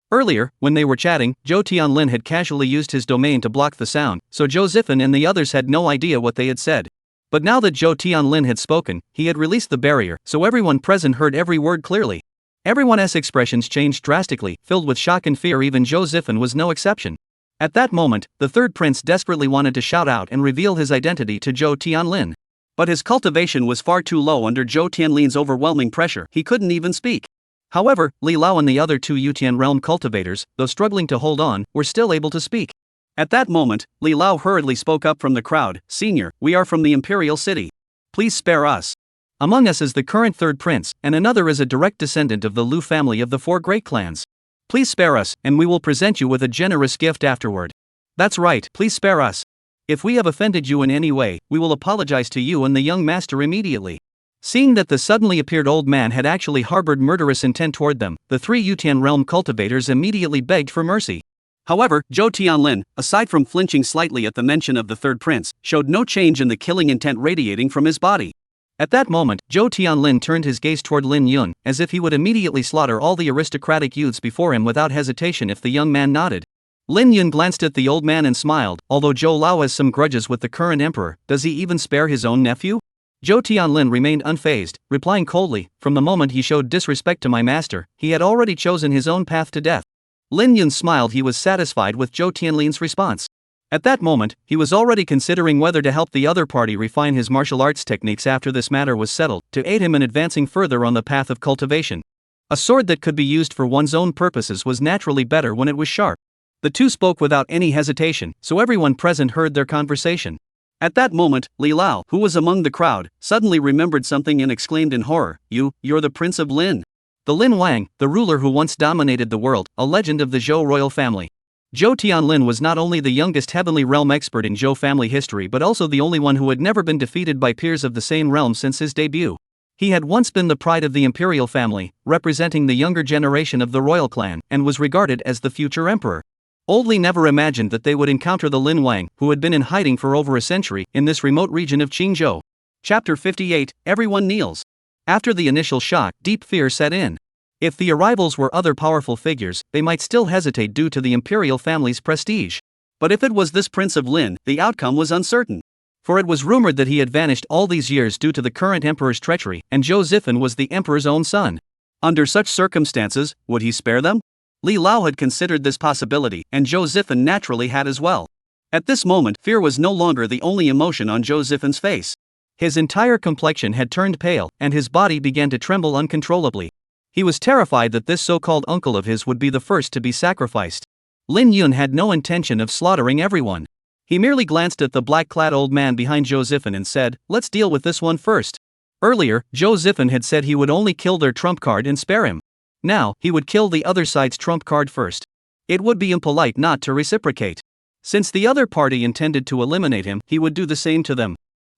Earlier, when they were chatting, Zhou Tianlin had casually used his domain to block the sound, so Zhou Zifen and the others had no idea what they had said. But now that Zhou Tianlin had spoken, he had released the barrier, so everyone present heard every word clearly. Everyone's expressions changed drastically, filled with shock and fear. Even Zhou Zifen was no exception. At that moment, the third prince desperately wanted to shout out and reveal his identity to Zhou Tianlin. But his cultivation was far too low under Zhou Tianlin's overwhelming pressure. He couldn't even speak. However, Li Lao and the other two Yutian realm cultivators, though struggling to hold on, were still able to speak. At that moment, Li Lao hurriedly spoke up from the crowd, "Senior, we are from the Imperial City. Please spare us. Among us is the current third prince, and another is a direct descendant of the Lu family of the four great clans. Please spare us, and we will present you with a generous gift afterward. That's right, please spare us. If we have offended you in any way, we will apologize to you and the young master immediately. Seeing that the suddenly appeared old man had actually harbored murderous intent toward them, the three Yutian realm cultivators immediately begged for mercy.
However, Zhou Tianlin, aside from flinching slightly at the mention of the third prince, showed no change in the killing intent radiating from his body.
At that moment, Zhou Tianlin turned his gaze toward Lin Yun, as if he would immediately slaughter all the aristocratic youths before him without hesitation if the young man nodded. Lin Yun glanced at the old man and smiled. Although Zhou Lao has some grudges with the current emperor, does he even spare his own nephew? Zhou Tianlin remained unfazed, replying coldly, from the moment he showed disrespect to my master, he had already chosen his own path to death. Lin Yun smiled. He was satisfied with Zhou Tianlin's response. At that moment, he was already considering whether to help the other party refine his martial arts techniques after this matter was settled, to aid him in advancing further on the path of cultivation. A sword that could be used for one's own purposes was naturally better when it was sharp. The two spoke without any hesitation, so everyone present heard their conversation.
At that moment, Li Lao, who was among the crowd, suddenly remembered something and exclaimed in horror, You're the Prince of Lin.
The Lin Wang, the ruler who once dominated the world, a legend of the Zhou royal family. Zhou Tianlin was not only the youngest heavenly realm expert in Zhou family history but also the only one who had never been defeated by peers of the same realm since his debut. He had once been the pride of the imperial family, representing the younger generation of the royal clan, and was regarded as the future emperor. Old Li never imagined that they would encounter the Lin Wang, who had been in hiding for over a century, in this remote region of Qingzhou. Chapter 58, Everyone Kneels. After the initial shock, deep fear set in. If the arrivals were other powerful figures, they might still hesitate due to the imperial family's prestige. But if it was this Prince of Lin, the outcome was uncertain. For it was rumored that he had vanished all these years due to the current emperor's treachery, and Zhou Zifen was the emperor's own son. Under such circumstances, would he spare them? Li Lao had considered this possibility, and Zhou Zifen naturally had as well. At this moment, fear was no longer the only emotion on Zhou Zifen's face. His entire complexion had turned pale, and his body began to tremble uncontrollably. He was terrified that this so-called uncle of his would be the first to be sacrificed. Lin Yun had no intention of slaughtering everyone. He merely glanced at the black-clad old man behind Zhou Zifen and said, "Let's deal with this one first." Earlier, Zhou Zifen had said he would only kill their trump card and spare him. Now, he would kill the other side's trump card first. It would be impolite not to reciprocate. Since the other party intended to eliminate him, he would do the same to them.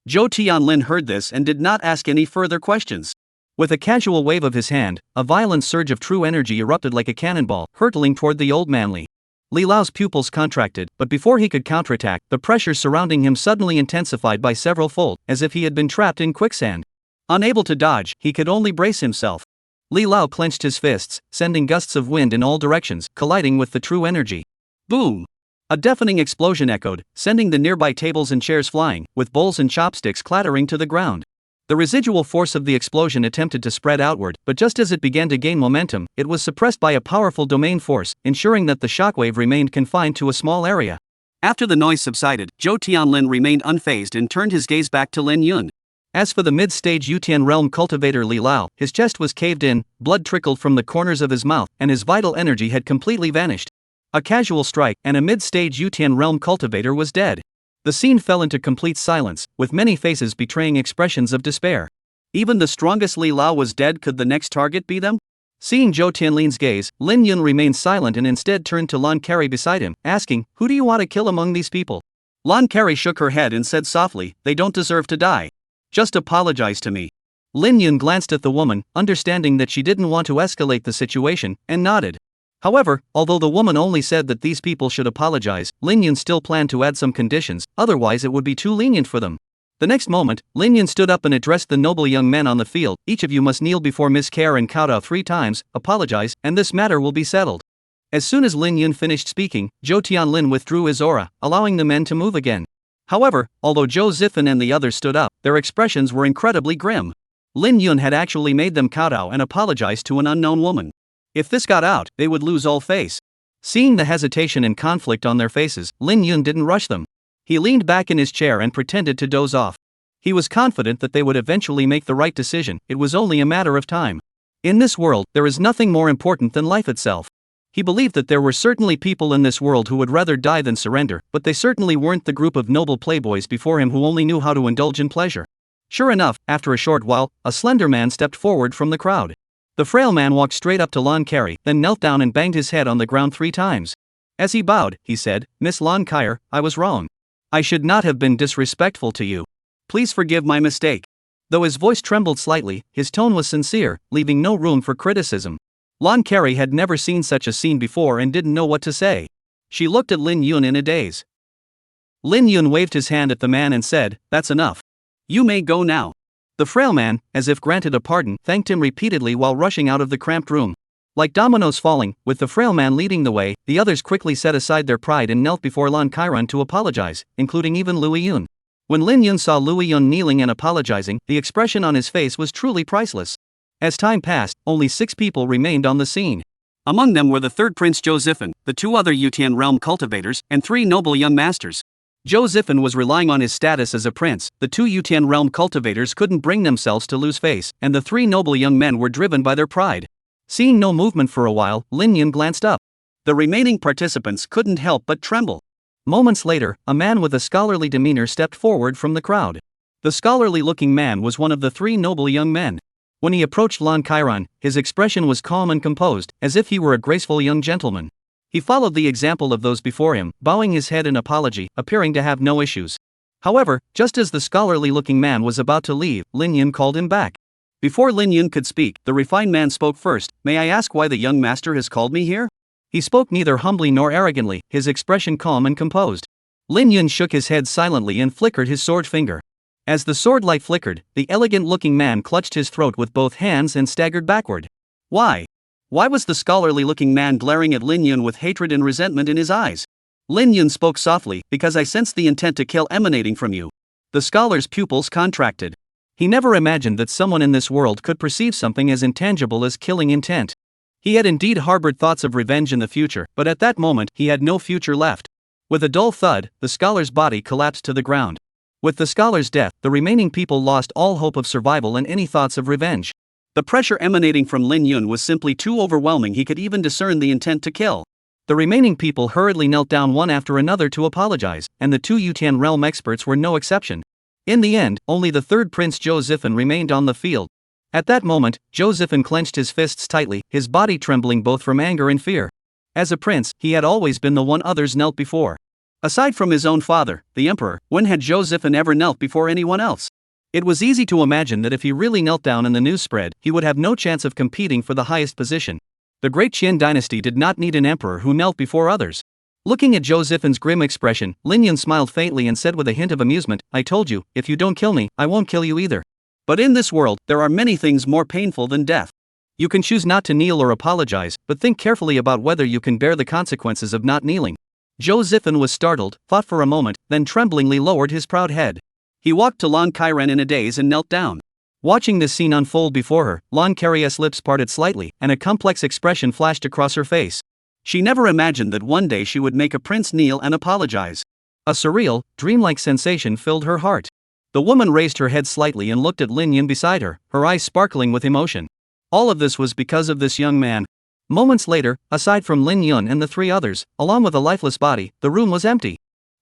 Zhou Tianlin heard this and did not ask any further questions. With a casual wave of his hand, a violent surge of true energy erupted like a cannonball, hurtling toward the old man Li. Li Lao's pupils contracted, but before he could counterattack, the pressure surrounding him suddenly intensified by several fold, as if he had been trapped in quicksand. Unable to dodge, he could only brace himself. Li Lao clenched his fists, sending gusts of wind in all directions, colliding with the true energy. Boom! A deafening explosion echoed, sending the nearby tables and chairs flying, with bowls and chopsticks clattering to the ground. The residual force of the explosion attempted to spread outward, but just as it began to gain momentum, it was suppressed by a powerful domain force, ensuring that the shockwave remained confined to a small area. After the noise subsided, Zhou Tianlin remained unfazed and turned his gaze back to Lin Yun. As for the mid-stage Yutian realm cultivator Li Lao, his chest was caved in, blood trickled from the corners of his mouth, and his vital energy had completely vanished. A casual strike, and a mid-stage Yutian realm cultivator was dead. The scene fell into complete silence, with many faces betraying expressions of despair. Even the strongest Li Lao was dead. Could the next target be them? Seeing Zhou Tianlin's gaze, Lin Yun remained silent and instead turned to Lan Carey beside him, asking, "Who do you want to kill among these people?" Lan Carey shook her head and said softly, "They don't deserve to die. Just apologize to me." Lin Yun glanced at the woman, understanding that she didn't want to escalate the situation, and nodded. However, although the woman only said that these people should apologize, Lin Yun still planned to add some conditions, otherwise it would be too lenient for them. The next moment, Lin Yun stood up and addressed the noble young men on the field. "Each of you must kneel before Miss Care and kowtow 3 times, apologize, and this matter will be settled." As soon as Lin Yun finished speaking, Zhou Tianlin withdrew his aura, allowing the men to move again. However, although Zhou Zifen and the others stood up, their expressions were incredibly grim. Lin Yun had actually made them kowtow and apologize to an unknown woman. If this got out, they would lose all face. Seeing the hesitation and conflict on their faces, Lin Yun didn't rush them. He leaned back in his chair and pretended to doze off. He was confident that they would eventually make the right decision. It was only a matter of time. In this world, there is nothing more important than life itself. He believed that there were certainly people in this world who would rather die than surrender, but they certainly weren't the group of noble playboys before him who only knew how to indulge in pleasure. Sure enough, after a short while, a slender man stepped forward from the crowd. The frail man walked straight up to Lon Carey, then knelt down and banged his head on the ground 3 times. As he bowed, he said, "Miss Lon Carey, I was wrong. I should not have been disrespectful to you. Please forgive my mistake." Though his voice trembled slightly, his tone was sincere, leaving no room for criticism. Lon Carey had never seen such a scene before and didn't know what to say. She looked at Lin Yun in a daze. Lin Yun waved his hand at the man and said, "That's enough. You may go now." The frail man, as if granted a pardon, thanked him repeatedly while rushing out of the cramped room. Like dominoes falling, with the frail man leading the way, the others quickly set aside their pride and knelt before Lon Chiron to apologize, including even Louis Yun. When Lin Yun saw Louis Yun kneeling and apologizing, the expression on his face was truly priceless. As time passed, only 6 people remained on the scene.
Among them were the third Prince Josephine, the 2 other Yutian realm cultivators, and 3 noble young masters. Josephine was relying on his status as a prince, the 2 Yutian realm cultivators couldn't bring themselves to lose face, and the 3 noble young men were driven by their pride. Seeing no movement for a while, Lin Yun glanced up. The remaining participants couldn't help but tremble. Moments later, a man with a scholarly demeanor stepped forward from the crowd. The scholarly-looking man was one of the 3 noble young men. When he approached Lon Chiron, his expression was calm and composed, as if he were a graceful young gentleman. He followed the example of those before him, bowing his head in apology, appearing to have no issues. However, just as the scholarly-looking man was about to leave, Lin Yun called him back. Before Lin Yun could speak, the refined man spoke first. "May I ask why the young master has called me here?" He spoke neither humbly nor arrogantly, his expression calm and composed. Lin Yun shook his head silently and flickered his sword finger. As the sword light flickered, the elegant-looking man clutched his throat with both hands and staggered backward. Why? Why was the scholarly-looking man glaring at Lin Yun with hatred and resentment in his eyes? Lin Yun spoke softly, "Because I sensed the intent to kill emanating from you." The scholar's pupils contracted. He never imagined that someone in this world could perceive something as intangible as killing intent. He had indeed harbored thoughts of revenge in the future, but at that moment, he had no future left. With a dull thud, the scholar's body collapsed to the ground. With the scholar's death, the remaining people lost all hope of survival and any thoughts of revenge. The pressure emanating from Lin Yun was simply too overwhelming. He could even discern the intent to kill. The remaining people hurriedly knelt down one after another to apologize, and the 2 Yutian realm experts were no exception. In the end, only the third Prince Josephine remained on the field. At that moment, Josephine clenched his fists tightly, his body trembling both from anger and fear. As a prince, he had always been the one others knelt before. Aside from his own father, the emperor, when had Josephine ever knelt before anyone else? It was easy to imagine that if he really knelt down and the news spread, he would have no chance of competing for the highest position. The great Qin dynasty did not need an emperor who knelt before others. Looking at Josephine's grim expression, Lin Yun smiled faintly and said with a hint of amusement, "I told you, if you don't kill me, I won't kill you either. But in this world, there are many things more painful than death. You can choose not to kneel or apologize, but think carefully about whether you can bear the consequences of not kneeling." Josephine was startled, thought for a moment, then tremblingly lowered his proud head. He walked to Lon Chiron in a daze and knelt down. Watching this scene unfold before her, Lon Carey's lips parted slightly, and a complex expression flashed across her face. She never imagined that one day she would make a prince kneel and apologize. A surreal, dreamlike sensation filled her heart. The woman raised her head slightly and looked at Lin Yun beside her, her eyes sparkling with emotion. All of this was because of this young man. Moments later, aside from Lin Yun and the 3 others, along with a lifeless body, the room was empty.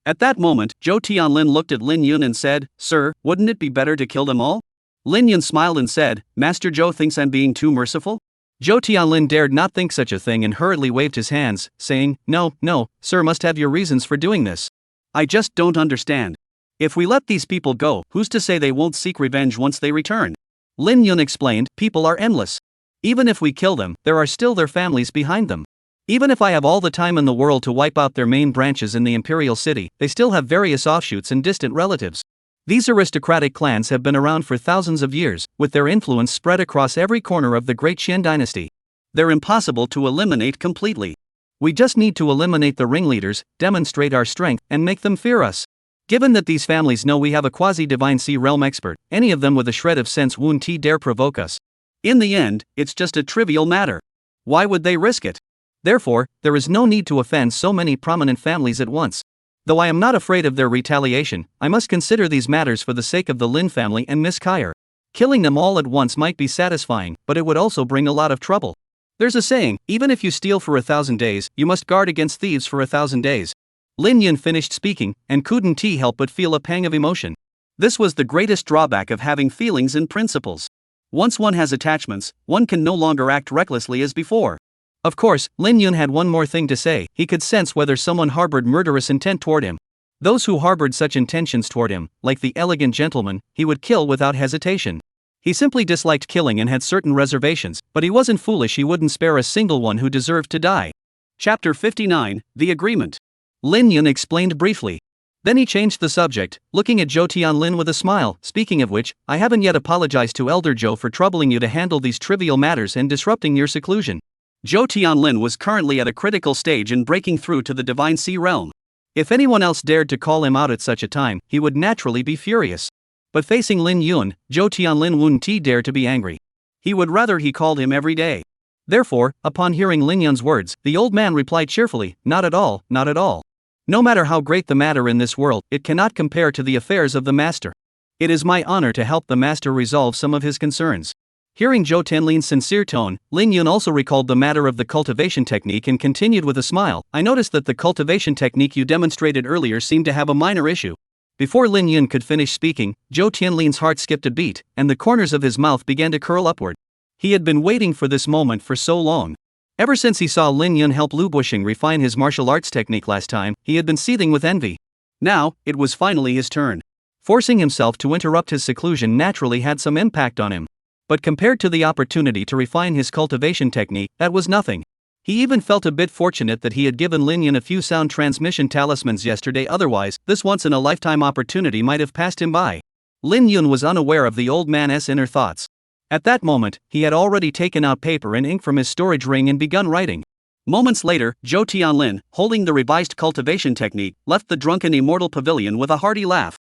At that moment, Zhou Tianlin looked at Lin Yun and said, "Sir, wouldn't it be better to kill them all?" Lin Yun smiled and said, "Master Zhou thinks I'm being too merciful?" Zhou Tianlin dared not think such a thing and hurriedly waved his hands, saying, No, sir must have your reasons for doing this. I just don't understand. If we let these people go, who's to say they won't seek revenge once they return? Lin Yun explained, "People are endless. Even if we kill them, there are still their families behind them. Even if I have all the time in the world to wipe out their main branches in the imperial city, they still have various offshoots and distant relatives. These aristocratic clans have been around for thousands of years, with their influence spread across every corner of the great Qin dynasty. They're impossible to eliminate completely. We just need to eliminate the ringleaders, demonstrate our strength, and make them fear us. Given that these families know we have a quasi-divine sea realm expert, any of them with a shred of sense won't dare provoke us. In the end, it's just a trivial matter. Why would they risk it? Therefore, there is no need to offend so many prominent families at once. Though I am not afraid of their retaliation, I must consider these matters for the sake of the Lin family and Miss Kyer. Killing them all at once might be satisfying, but it would also bring a lot of trouble. There's a saying, even if you steal for 1,000 days, you must guard against thieves for 1,000 days. Lin Yun finished speaking, and couldn't help but feel a pang of emotion. This was the greatest drawback of having feelings and principles. Once one has attachments, one can no longer act recklessly as before.
Of course, Lin Yun had one more thing to say. He could sense whether someone harbored murderous intent toward him. Those who harbored such intentions toward him, like the elegant gentleman, he would kill without hesitation. He simply disliked killing and had certain reservations, but he wasn't foolish. He wouldn't spare a single one who deserved to die.
Chapter 59, The Agreement.
Lin Yun explained briefly. Then he changed the subject, looking at Zhou Tianlin with a smile. Speaking of which, I haven't yet apologized to Elder Zhou for troubling you to handle these trivial matters and disrupting your seclusion.
Zhou Tianlin was currently at a critical stage in breaking through to the Divine Sea realm.
If anyone else dared to call him out at such a time, he would naturally be furious. But facing Lin Yun, Zhou Tianlin wouldn't dare to be angry.
He would rather he called him every day.
Therefore, upon hearing Lin Yun's words, the old man replied cheerfully, not at all, not at all. No matter how great the matter in this world, it cannot compare to the affairs of the master. It is my honor to help the master resolve some of his concerns. Hearing Zhou Tianlin's sincere tone, Lin Yun also recalled the matter of the cultivation technique and continued with a smile. I noticed that the cultivation technique you demonstrated earlier seemed to have a minor issue. Before Lin Yun could finish speaking, Zhou Tianlin's heart skipped a beat, and the corners of his mouth began to curl upward. He had been waiting for this moment for so long. Ever since he saw Lin Yun help Lu Buxing refine his martial arts technique last time, he had been seething with envy.
Now, it was finally his turn.
Forcing himself to interrupt his seclusion naturally had some impact on him. But compared to the opportunity to refine his cultivation technique, that was nothing. He even felt a bit fortunate that he had given Lin Yun a few sound transmission talismans yesterday. Otherwise, this once-in-a-lifetime opportunity might have passed him by. Lin Yun was unaware of the old man's inner thoughts. At that moment, he had already taken out paper and ink from his storage ring and begun writing.
Moments later, Zhou Tianlin, holding the revised cultivation technique, left the drunken immortal pavilion with a hearty laugh.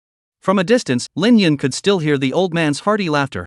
From a distance, Lin Yun could still hear the old man's hearty laughter.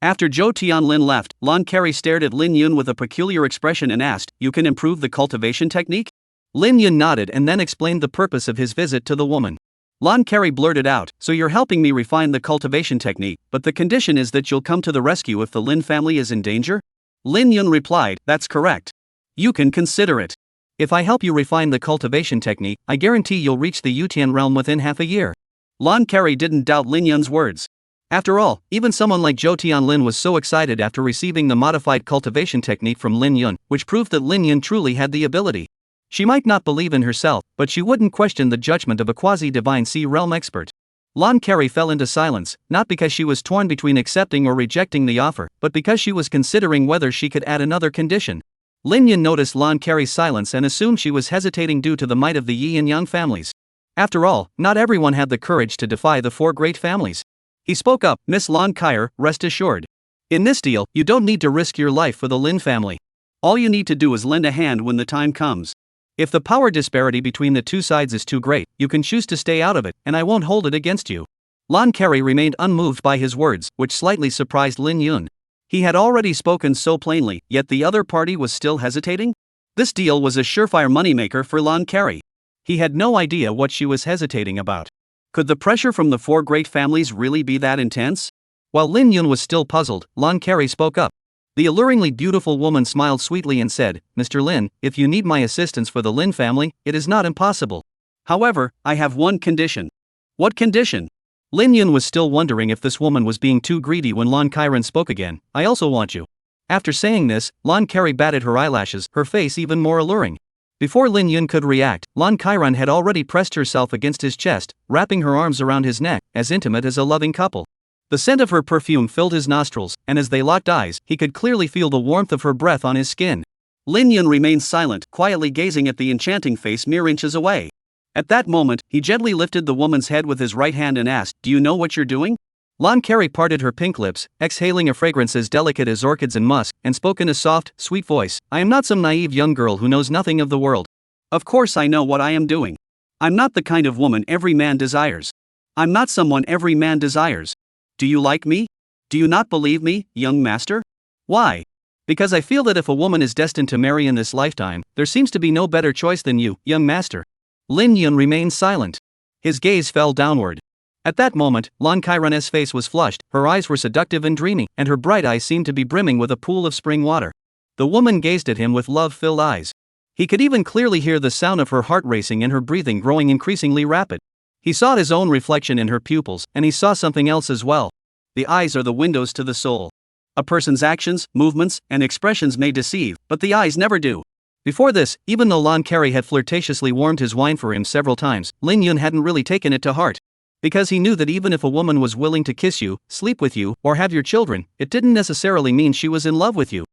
After Zhou Tianlin left, Lan Carey stared at Lin Yun with a peculiar expression and asked, "You can improve the cultivation technique?"
Lin Yun nodded and then explained the purpose of his visit to the woman.
Lan Carey blurted out, "So you're helping me refine the cultivation technique, but the condition is that you'll come to the rescue if the Lin family is in danger?"
Lin Yun replied,
"That's correct. You can consider it.
If I help you refine the cultivation technique, I guarantee you'll reach the Yutian realm within half a year."
Lan Carey didn't doubt Lin Yun's words.
After all, even someone like Zhou Tianlin was so excited after receiving the modified cultivation technique from Lin Yun, which proved that Lin Yun truly had the ability. She might not believe in herself, but she wouldn't question the judgment of a quasi-divine sea realm expert. Lan Carey fell into silence, not because she was torn between accepting or rejecting the offer, but because she was considering whether she could add another condition. Lin Yun noticed Lan Carey's silence and assumed she was hesitating due to the might of the Yi and Yang families. After all, not everyone had the courage to defy the four great families. He spoke up, "Miss Lan Carey, rest assured. In this deal, you don't need to risk your life for the Lin family. All you need to do is lend a hand when the time comes. If the power disparity between the two sides is too great, you can choose to stay out of it, and I won't hold it against you." Lan Carey remained unmoved by his words, which slightly surprised Lin Yun. He had already spoken so plainly, yet the other party was still hesitating? This deal was a surefire moneymaker for Lan Carey. He had no idea what she was hesitating about. Could the pressure from the four great families really be that intense? While Lin Yun was still puzzled, Lan Carey spoke up. The alluringly beautiful woman smiled sweetly and said, "Mr. Lin, if you need my assistance for the Lin family, it is not impossible. However, I have one condition." "What condition?" Lin Yun was still wondering if this woman was being too greedy when Lan Kairan spoke again. "I also want you." After saying this, Lan Carey batted her eyelashes, her face even more alluring. Before Lin Yun could react, Lan Kairan had already pressed herself against his chest, wrapping her arms around his neck, as intimate as a loving couple. The scent of her perfume filled his nostrils, and as they locked eyes, he could clearly feel the warmth of her breath on his skin. Lin Yun remained silent, quietly gazing at the enchanting face mere inches away. At that moment, he gently lifted the woman's head with his right hand and asked, "Do you know what you're doing?" Lan Carey parted her pink lips, exhaling a fragrance as delicate as orchids and musk, and spoke in a soft, sweet voice, "I am not some naive young girl who knows nothing of the world. Of course I know what I am doing. I'm not the kind of woman every man desires. I'm not someone every man desires. Do you like me? Do you not believe me, young master?" "Why?" "Because I feel that if a woman is destined to marry in this lifetime, there seems to be no better choice than you, young master." Lin Yun remained silent. His gaze fell downward. At that moment, Lan Kairan's face was flushed, her eyes were seductive and dreamy, and her bright eyes seemed to be brimming with a pool of spring water. The woman gazed at him with love-filled eyes. He could even clearly hear the sound of her heart racing and her breathing growing increasingly rapid. He saw his own reflection in her pupils, and he saw something else as well. The eyes are the windows to the soul.
A person's actions, movements, and expressions may deceive, but the eyes never do.
Before this, even though Lon Carey had flirtatiously warmed his wine for him several times, Lin Yun hadn't really taken it to heart. Because he knew that even if a woman was willing to kiss you, sleep with you, or have your children, it didn't necessarily mean she was in love with you.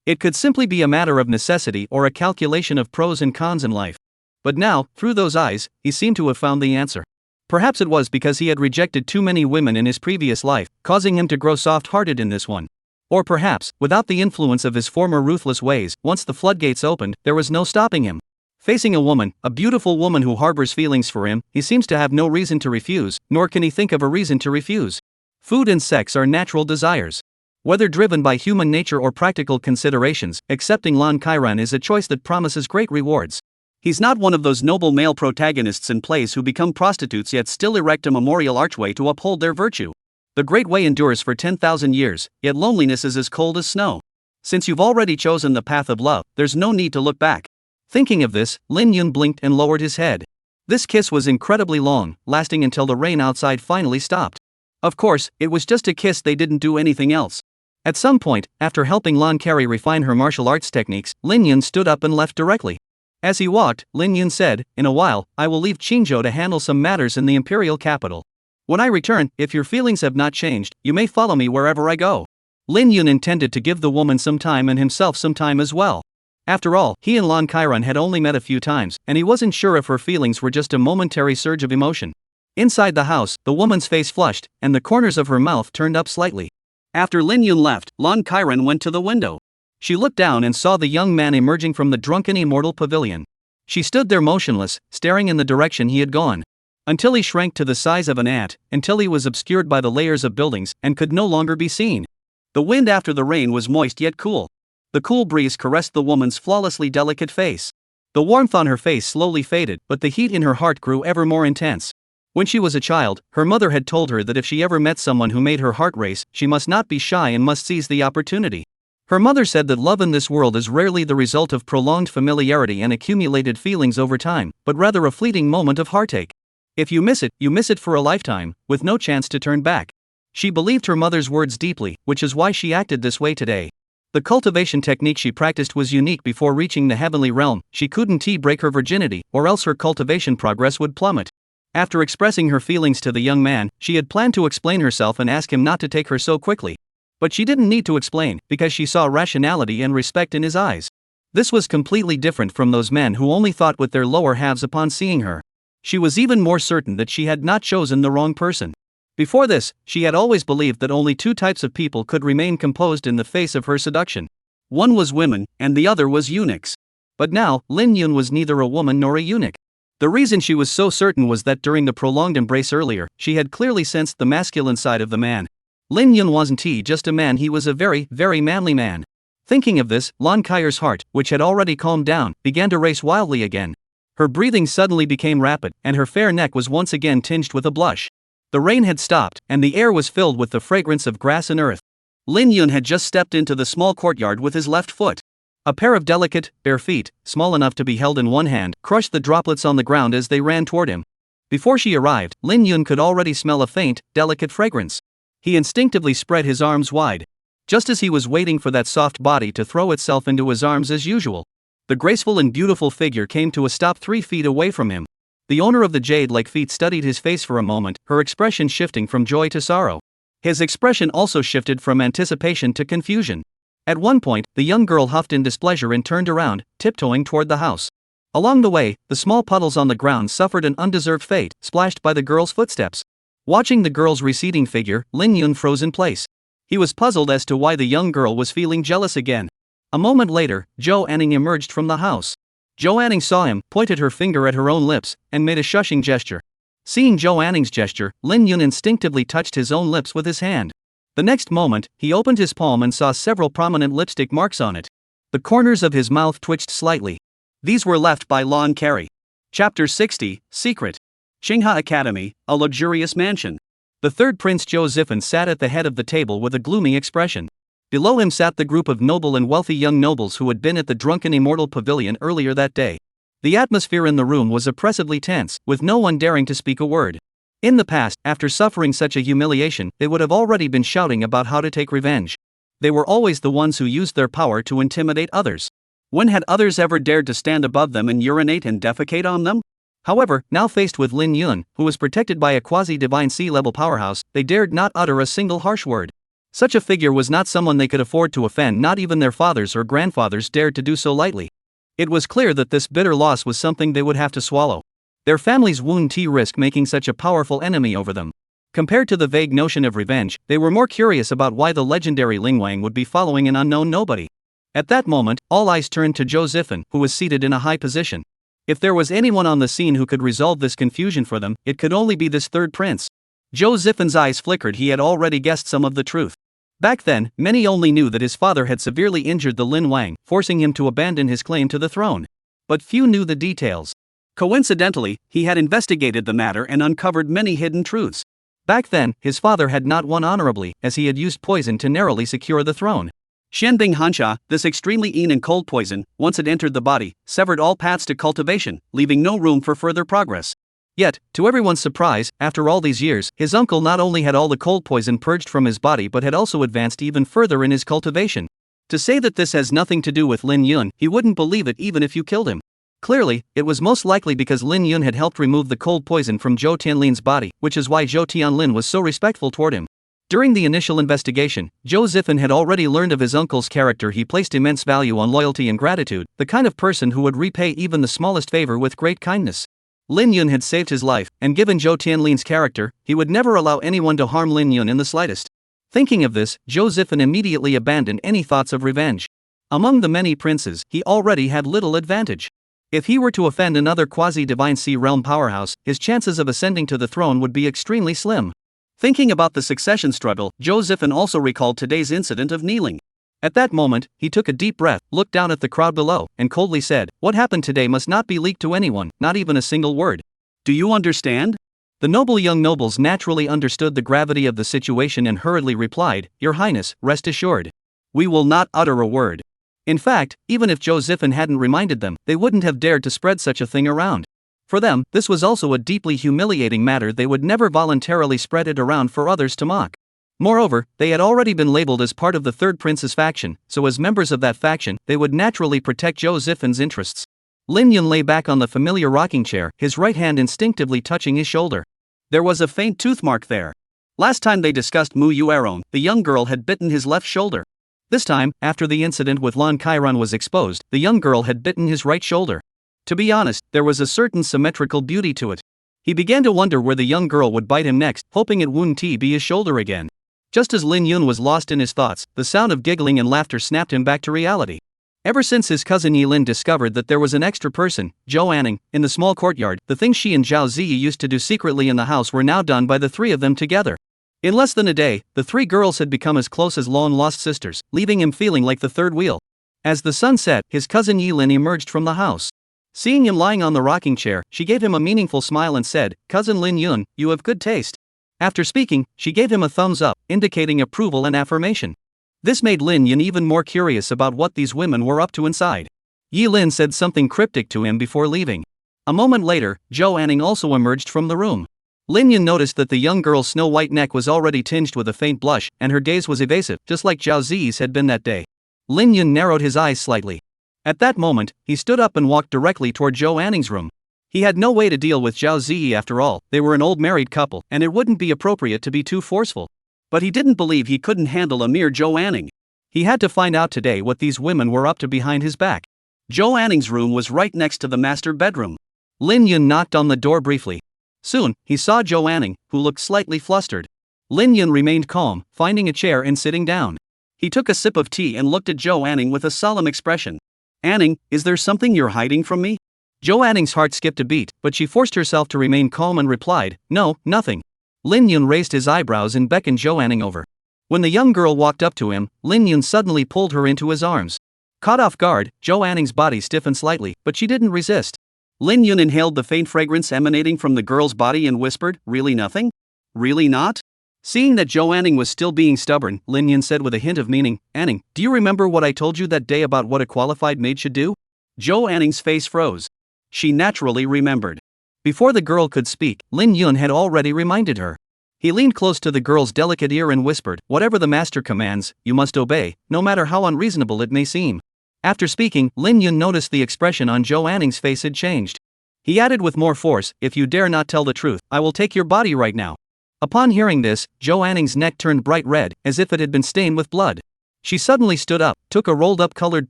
It could simply be a matter of necessity or a calculation of pros and cons in life. But now, through those eyes, he seemed to have found the answer. Perhaps it was because he had rejected too many women in his previous life, causing him to grow soft-hearted in this one. Or perhaps, without the influence of his former ruthless ways, once the floodgates opened, there was no stopping him. Facing a woman, a beautiful woman who harbors feelings for him, he seems to have no reason to refuse, nor can he think of a reason to refuse. Food and sex are natural desires. Whether driven by human nature or practical considerations, accepting Lon Chiron is a choice that promises great rewards.
He's not one of those noble male protagonists in plays who become prostitutes yet still erect a memorial archway to uphold their virtue. The great way endures for 10,000 years, yet loneliness is as cold as snow. Since you've already chosen the path of love, there's no need to look back. Thinking of this, Lin Yun blinked and lowered his head. This kiss was incredibly long, lasting until the rain outside finally stopped. Of course, it was just a kiss, they didn't do anything else. At some point, after helping Lon Carey refine her martial arts techniques, Lin Yun stood up and left directly. As he walked, Lin Yun said, "In a while, I will leave Qingzhou to handle some matters in the imperial capital. When I return, if your feelings have not changed, you may follow me wherever I go." Lin Yun intended to give the woman some time and himself some time as well. After all, he and Lon Chiron had only met a few times, and he wasn't sure if her feelings were just a momentary surge of emotion. Inside the house, the woman's face flushed, and the corners of her mouth turned up slightly. After Lin Yun left, Lon Chiron went to the window. She looked down and saw the young man emerging from the drunken immortal pavilion. She stood there motionless, staring in the direction he had gone. Until he shrank to the size of an ant, until he was obscured by the layers of buildings, and could no longer be seen. The wind after the rain was moist yet cool. The cool breeze caressed the woman's flawlessly delicate face. The warmth on her face slowly faded, but the heat in her heart grew ever more intense. When she was a child, her mother had told her that if she ever met someone who made her heart race, she must not be shy and must seize the opportunity. Her mother said that love in this world is rarely the result of prolonged familiarity and accumulated feelings over time, but rather a fleeting moment of heartache. If you miss it for a lifetime, with no chance to turn back. She believed her mother's words deeply, which is why she acted this way today. The cultivation technique she practiced was unique. Before reaching the heavenly realm, she couldn't break her virginity, or else her cultivation progress would plummet. After expressing her feelings to the young man, she had planned to explain herself and ask him not to take her so quickly. But she didn't need to explain, because she saw rationality and respect in his eyes. This was completely different from those men who only thought with their lower halves upon seeing her. She was even more certain that she had not chosen the wrong person. Before this, she had always believed that only two types of people could remain composed in the face of her seduction. One was women, and the other was eunuchs. But now, Lin Yun was neither a woman nor a eunuch. The reason she was so certain was that during the prolonged embrace earlier, she had clearly sensed the masculine side of the man. Lin Yun wasn't just a man, he was a very, very manly man. Thinking of this, Lon Kai's heart, which had already calmed down, began to race wildly again. Her breathing suddenly became rapid, and her fair neck was once again tinged with a blush. The rain had stopped, and the air was filled with the fragrance of grass and earth. Lin Yun had just stepped into the small courtyard with his left foot. A pair of delicate, bare feet, small enough to be held in one hand, crushed the droplets on the ground as they ran toward him. Before she arrived, Lin Yun could already smell a faint, delicate fragrance. He instinctively spread his arms wide. Just as he was waiting for that soft body to throw itself into his arms as usual, the graceful and beautiful figure came to a stop 3 feet away from him. The owner of the jade-like feet studied his face for a moment, her expression shifting from joy to sorrow. His expression also shifted from anticipation to confusion. At one point, the young girl huffed in displeasure and turned around, tiptoeing toward the house. Along the way, the small puddles on the ground suffered an undeserved fate, splashed by the girl's footsteps. Watching the girl's receding figure, Lin Yun froze in place. He was puzzled as to why the young girl was feeling jealous again. A moment later, Zhou Anning emerged from the house. Zhou Anning saw him, pointed her finger at her own lips, and made a shushing gesture. Seeing Zhou Anning's gesture, Lin Yun instinctively touched his own lips with his hand. The next moment, he opened his palm and saw several prominent lipstick marks on it. The corners of his mouth twitched slightly. These were left by Lon Carey. Chapter 60, Secret. Qinghe Academy, a luxurious mansion. The third Prince Zhou Zifen sat at the head of the table with a gloomy expression. Below him sat the group of noble and wealthy young nobles who had been at the drunken immortal pavilion earlier that day. The atmosphere in the room was oppressively tense, with no one daring to speak a word. In the past, after suffering such a humiliation, they would have already been shouting about how to take revenge. They were always the ones who used their power to intimidate others. When had others ever dared to stand above them and urinate and defecate on them? However, now faced with Lin Yun, who was protected by a quasi-divine sea-level powerhouse, they dared not utter a single harsh word. Such a figure was not someone they could afford to offend. Not even their fathers or grandfathers dared to do so lightly. It was clear that this bitter loss was something they would have to swallow. Their families wouldn't risk making such a powerful enemy over them. Compared to the vague notion of revenge, they were more curious about why the legendary Ling Wang would be following an unknown nobody. At that moment, all eyes turned to Zhou Zifen, who was seated in a high position. If there was anyone on the scene who could resolve this confusion for them, it could only be this third prince. Zhou Zifen's eyes flickered. He had already guessed some of the truth. Back then, many only knew that his father had severely injured the Lin Wang, forcing him to abandon his claim to the throne. But few knew the details. Coincidentally, he had investigated the matter and uncovered many hidden truths. Back then, his father had not won honorably, as he had used poison to narrowly secure the throne. Shenbing Hansha, this extremely and cold poison, once it entered the body, severed all paths to cultivation, leaving no room for further progress. Yet, to everyone's surprise, after all these years, his uncle not only had all the cold poison purged from his body but had also advanced even further in his cultivation. To say that this has nothing to do with Lin Yun, he wouldn't believe it even if you killed him. Clearly, it was most likely because Lin Yun had helped remove the cold poison from Zhou Tianlin's body, which is why Zhou Tianlin was so respectful toward him. During the initial investigation, Zhou Zifen had already learned of his uncle's character. He placed immense value on loyalty and gratitude, the kind of person who would repay even the smallest favor with great kindness. Lin Yun had saved his life, and given Zhou Tianlin's character, he would never allow anyone to harm Lin Yun in the slightest. Thinking of this, Zhou Zifen immediately abandoned any thoughts of revenge. Among the many princes, he already had little advantage. If he were to offend another quasi-divine sea realm powerhouse, his chances of ascending to the throne would be extremely slim. Thinking about the succession struggle, Zhou Zifen also recalled today's incident of kneeling. At that moment, he took a deep breath, looked down at the crowd below, and coldly said, "What happened today must not be leaked to anyone, not even a single word. Do you understand?" The noble young nobles naturally understood the gravity of the situation and hurriedly replied, "Your Highness, rest assured. We will not utter a word." In fact, even if Zhou Zifen hadn't reminded them, they wouldn't have dared to spread such a thing around. For them, this was also a deeply humiliating matter. They would never voluntarily spread it around for others to mock. Moreover, they had already been labeled as part of the Third Prince's faction, so as members of that faction, they would naturally protect Zhou Zifen's interests. Lin Yun lay back on the familiar rocking chair, his right hand instinctively touching his shoulder. There was a faint tooth mark there. Last time they discussed Mu Yueron, the young girl had bitten his left shoulder. This time, after the incident with Lan Kairan was exposed, the young girl had bitten his right shoulder. To be honest, there was a certain symmetrical beauty to it. He began to wonder where the young girl would bite him next, hoping it wouldn't be his shoulder again. Just as Lin Yun was lost in his thoughts, the sound of giggling and laughter snapped him back to reality. Ever since his cousin Yilin discovered that there was an extra person, Zhou Anning, in the small courtyard, the things she and Zhao Ziyi used to do secretly in the house were now done by the three of them together. In less than a day, the three girls had become as close as long-lost sisters, leaving him feeling like the third wheel. As the sun set, his cousin Yilin emerged from the house. Seeing him lying on the rocking chair, she gave him a meaningful smile and said, "Cousin Lin Yun, you have good taste." After speaking, she gave him a thumbs up, indicating approval and affirmation. This made Lin Yun even more curious about what these women were up to inside. Yi Lin said something cryptic to him before leaving. A moment later, Zhou Anning also emerged from the room. Lin Yun noticed that the young girl's snow-white neck was already tinged with a faint blush, and her gaze was evasive, just like Zhao Ziyi's had been that day. Lin Yun narrowed his eyes slightly. At that moment, he stood up and walked directly toward Zhou Anning's room. He had no way to deal with Zhao Ziyi after all. They were an old married couple, and it wouldn't be appropriate to be too forceful. But he didn't believe he couldn't handle a mere Zhou Anning. He had to find out today what these women were up to behind his back. Zhou Anning's room was right next to the master bedroom. Lin Yun knocked on the door briefly. Soon, he saw Zhou Anning, who looked slightly flustered. Lin Yun remained calm, finding a chair and sitting down. He took a sip of tea and looked at Zhou Anning with a solemn expression. "Anning, is there something you're hiding from me?" Zhou Anning's heart skipped a beat, but she forced herself to remain calm and replied, "No, nothing." Lin Yun raised his eyebrows and beckoned Zhou Anning over. When the young girl walked up to him, Lin Yun suddenly pulled her into his arms. Caught off guard, Zhou Anning's body stiffened slightly, but she didn't resist. Lin Yun inhaled the faint fragrance emanating from the girl's body and whispered, "Really nothing? Really not?" Seeing that Zhou Anning was still being stubborn, Lin Yun said with a hint of meaning, "Anning, do you remember what I told you that day about what a qualified maid should do?" Zhou Anning's face froze. She naturally remembered. Before the girl could speak, Lin Yun had already reminded her.
He leaned close to the girl's delicate ear and whispered, "Whatever the master commands, you must obey, no matter how unreasonable it may seem." After speaking, Lin Yun noticed the expression on Zhou Anning's face had changed. He added with more force, "If you dare not tell the truth, I will take your body right now." Upon hearing this, Zhou Anning's neck turned bright red, as if it had been stained with blood. She suddenly stood up, took a rolled-up colored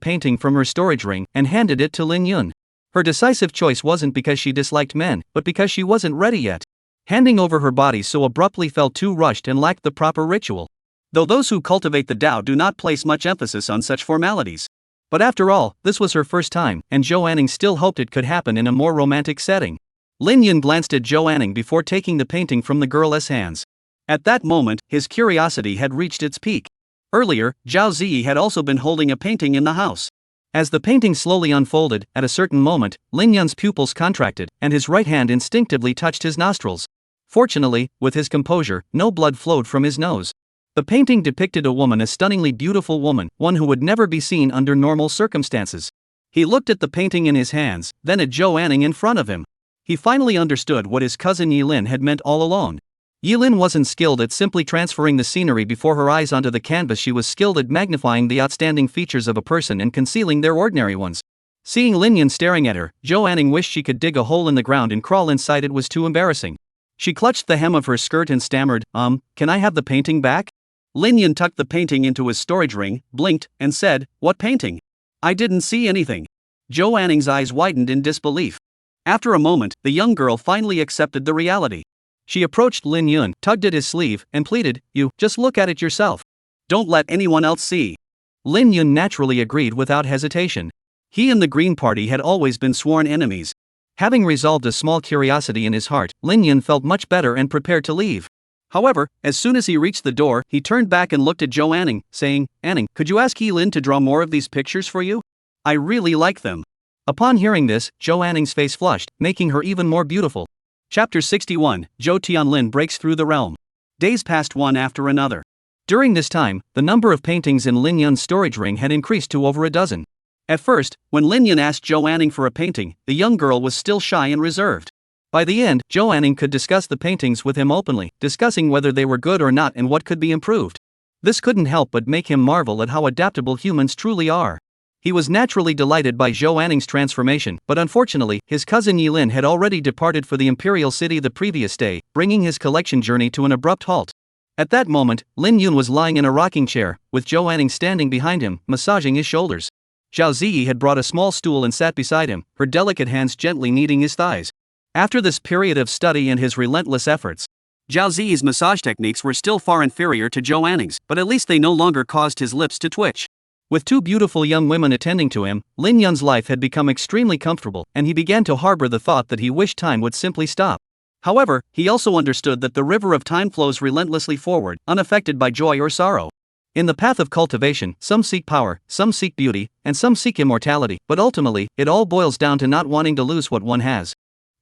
painting from her storage ring, and handed it to Lin Yun. Her decisive choice wasn't because she disliked men, but because she wasn't ready yet. Handing over her body so abruptly felt too rushed and lacked the proper ritual. Though those who cultivate the Tao do not place much emphasis on such formalities. But after all, this was her first time, and Zhou Anning still hoped it could happen in a more romantic setting. Lin Yun glanced at Zhou Anning before taking the painting from the girl's hands. At that moment, his curiosity had reached its peak. Earlier, Zhao Ziyi had also been holding a painting in the house. As the painting slowly unfolded, at a certain moment, Lin Yun's pupils contracted, and his right hand instinctively touched his nostrils. Fortunately, with his composure, no blood flowed from his nose. The painting depicted a woman, a stunningly beautiful woman, one who would never be seen under normal circumstances. He looked at the painting in his hands, then at Zhou Anning in front of him. He finally understood what his cousin Yilin had meant all along. Yilin wasn't skilled at simply transferring the scenery before her eyes onto the canvas, she was skilled at magnifying the outstanding features of a person and concealing their ordinary ones. Seeing Lin Yun staring at her, Zhou Anning wished she could dig a hole in the ground and crawl inside. It was too embarrassing. She clutched the hem of her skirt and stammered, "Can I have the painting back?" Lin Yun tucked the painting into his storage ring, blinked, and said, "What painting? I didn't see anything." Zhou Anning's eyes widened in disbelief. After a moment, the young girl finally accepted the reality. She approached Lin Yun, tugged at his sleeve, and pleaded, "You, just look at it yourself. Don't let anyone else see." Lin Yun naturally agreed without hesitation. He and the Green Party had always been sworn enemies. Having resolved a small curiosity in his heart, Lin Yun felt much better and prepared to leave. However, as soon as he reached the door, he turned back and looked at Zhou Anning, saying, "Anning, could you ask Yilin to draw more of these pictures for you? I really like them." Upon hearing this, Zhou Anning's face flushed, making her even more beautiful. Chapter 61, Zhou Tianlin breaks through the realm. Days passed one after another. During this time, the number of paintings in Lin Yun's storage ring had increased to over a dozen. At first, when Lin Yun asked Zhou Anning for a painting, the young girl was still shy and reserved. By the end, Zhou Anning could discuss the paintings with him openly, discussing whether they were good or not and what could be improved. This couldn't help but make him marvel at how adaptable humans truly are. He was naturally delighted by Zhou Anning's transformation, but unfortunately, his cousin Yilin had already departed for the imperial city the previous day, bringing his collection journey to an abrupt halt. At that moment, Lin Yun was lying in a rocking chair, with Zhou Anning standing behind him, massaging his shoulders. Zhao Ziyi had brought a small stool and sat beside him, her delicate hands gently kneading his thighs. After this period of study and his relentless efforts, Zhao Ziyi's massage techniques were still far inferior to Zhou Anning's, but at least they no longer caused his lips to twitch. With two beautiful young women attending to him, Lin Yun's life had become extremely comfortable, and he began to harbor the thought that he wished time would simply stop. However, he also understood that the river of time flows relentlessly forward, unaffected by joy or sorrow. In the path of cultivation, some seek power, some seek beauty, and some seek immortality, but ultimately, it all boils down to not wanting to lose what one has.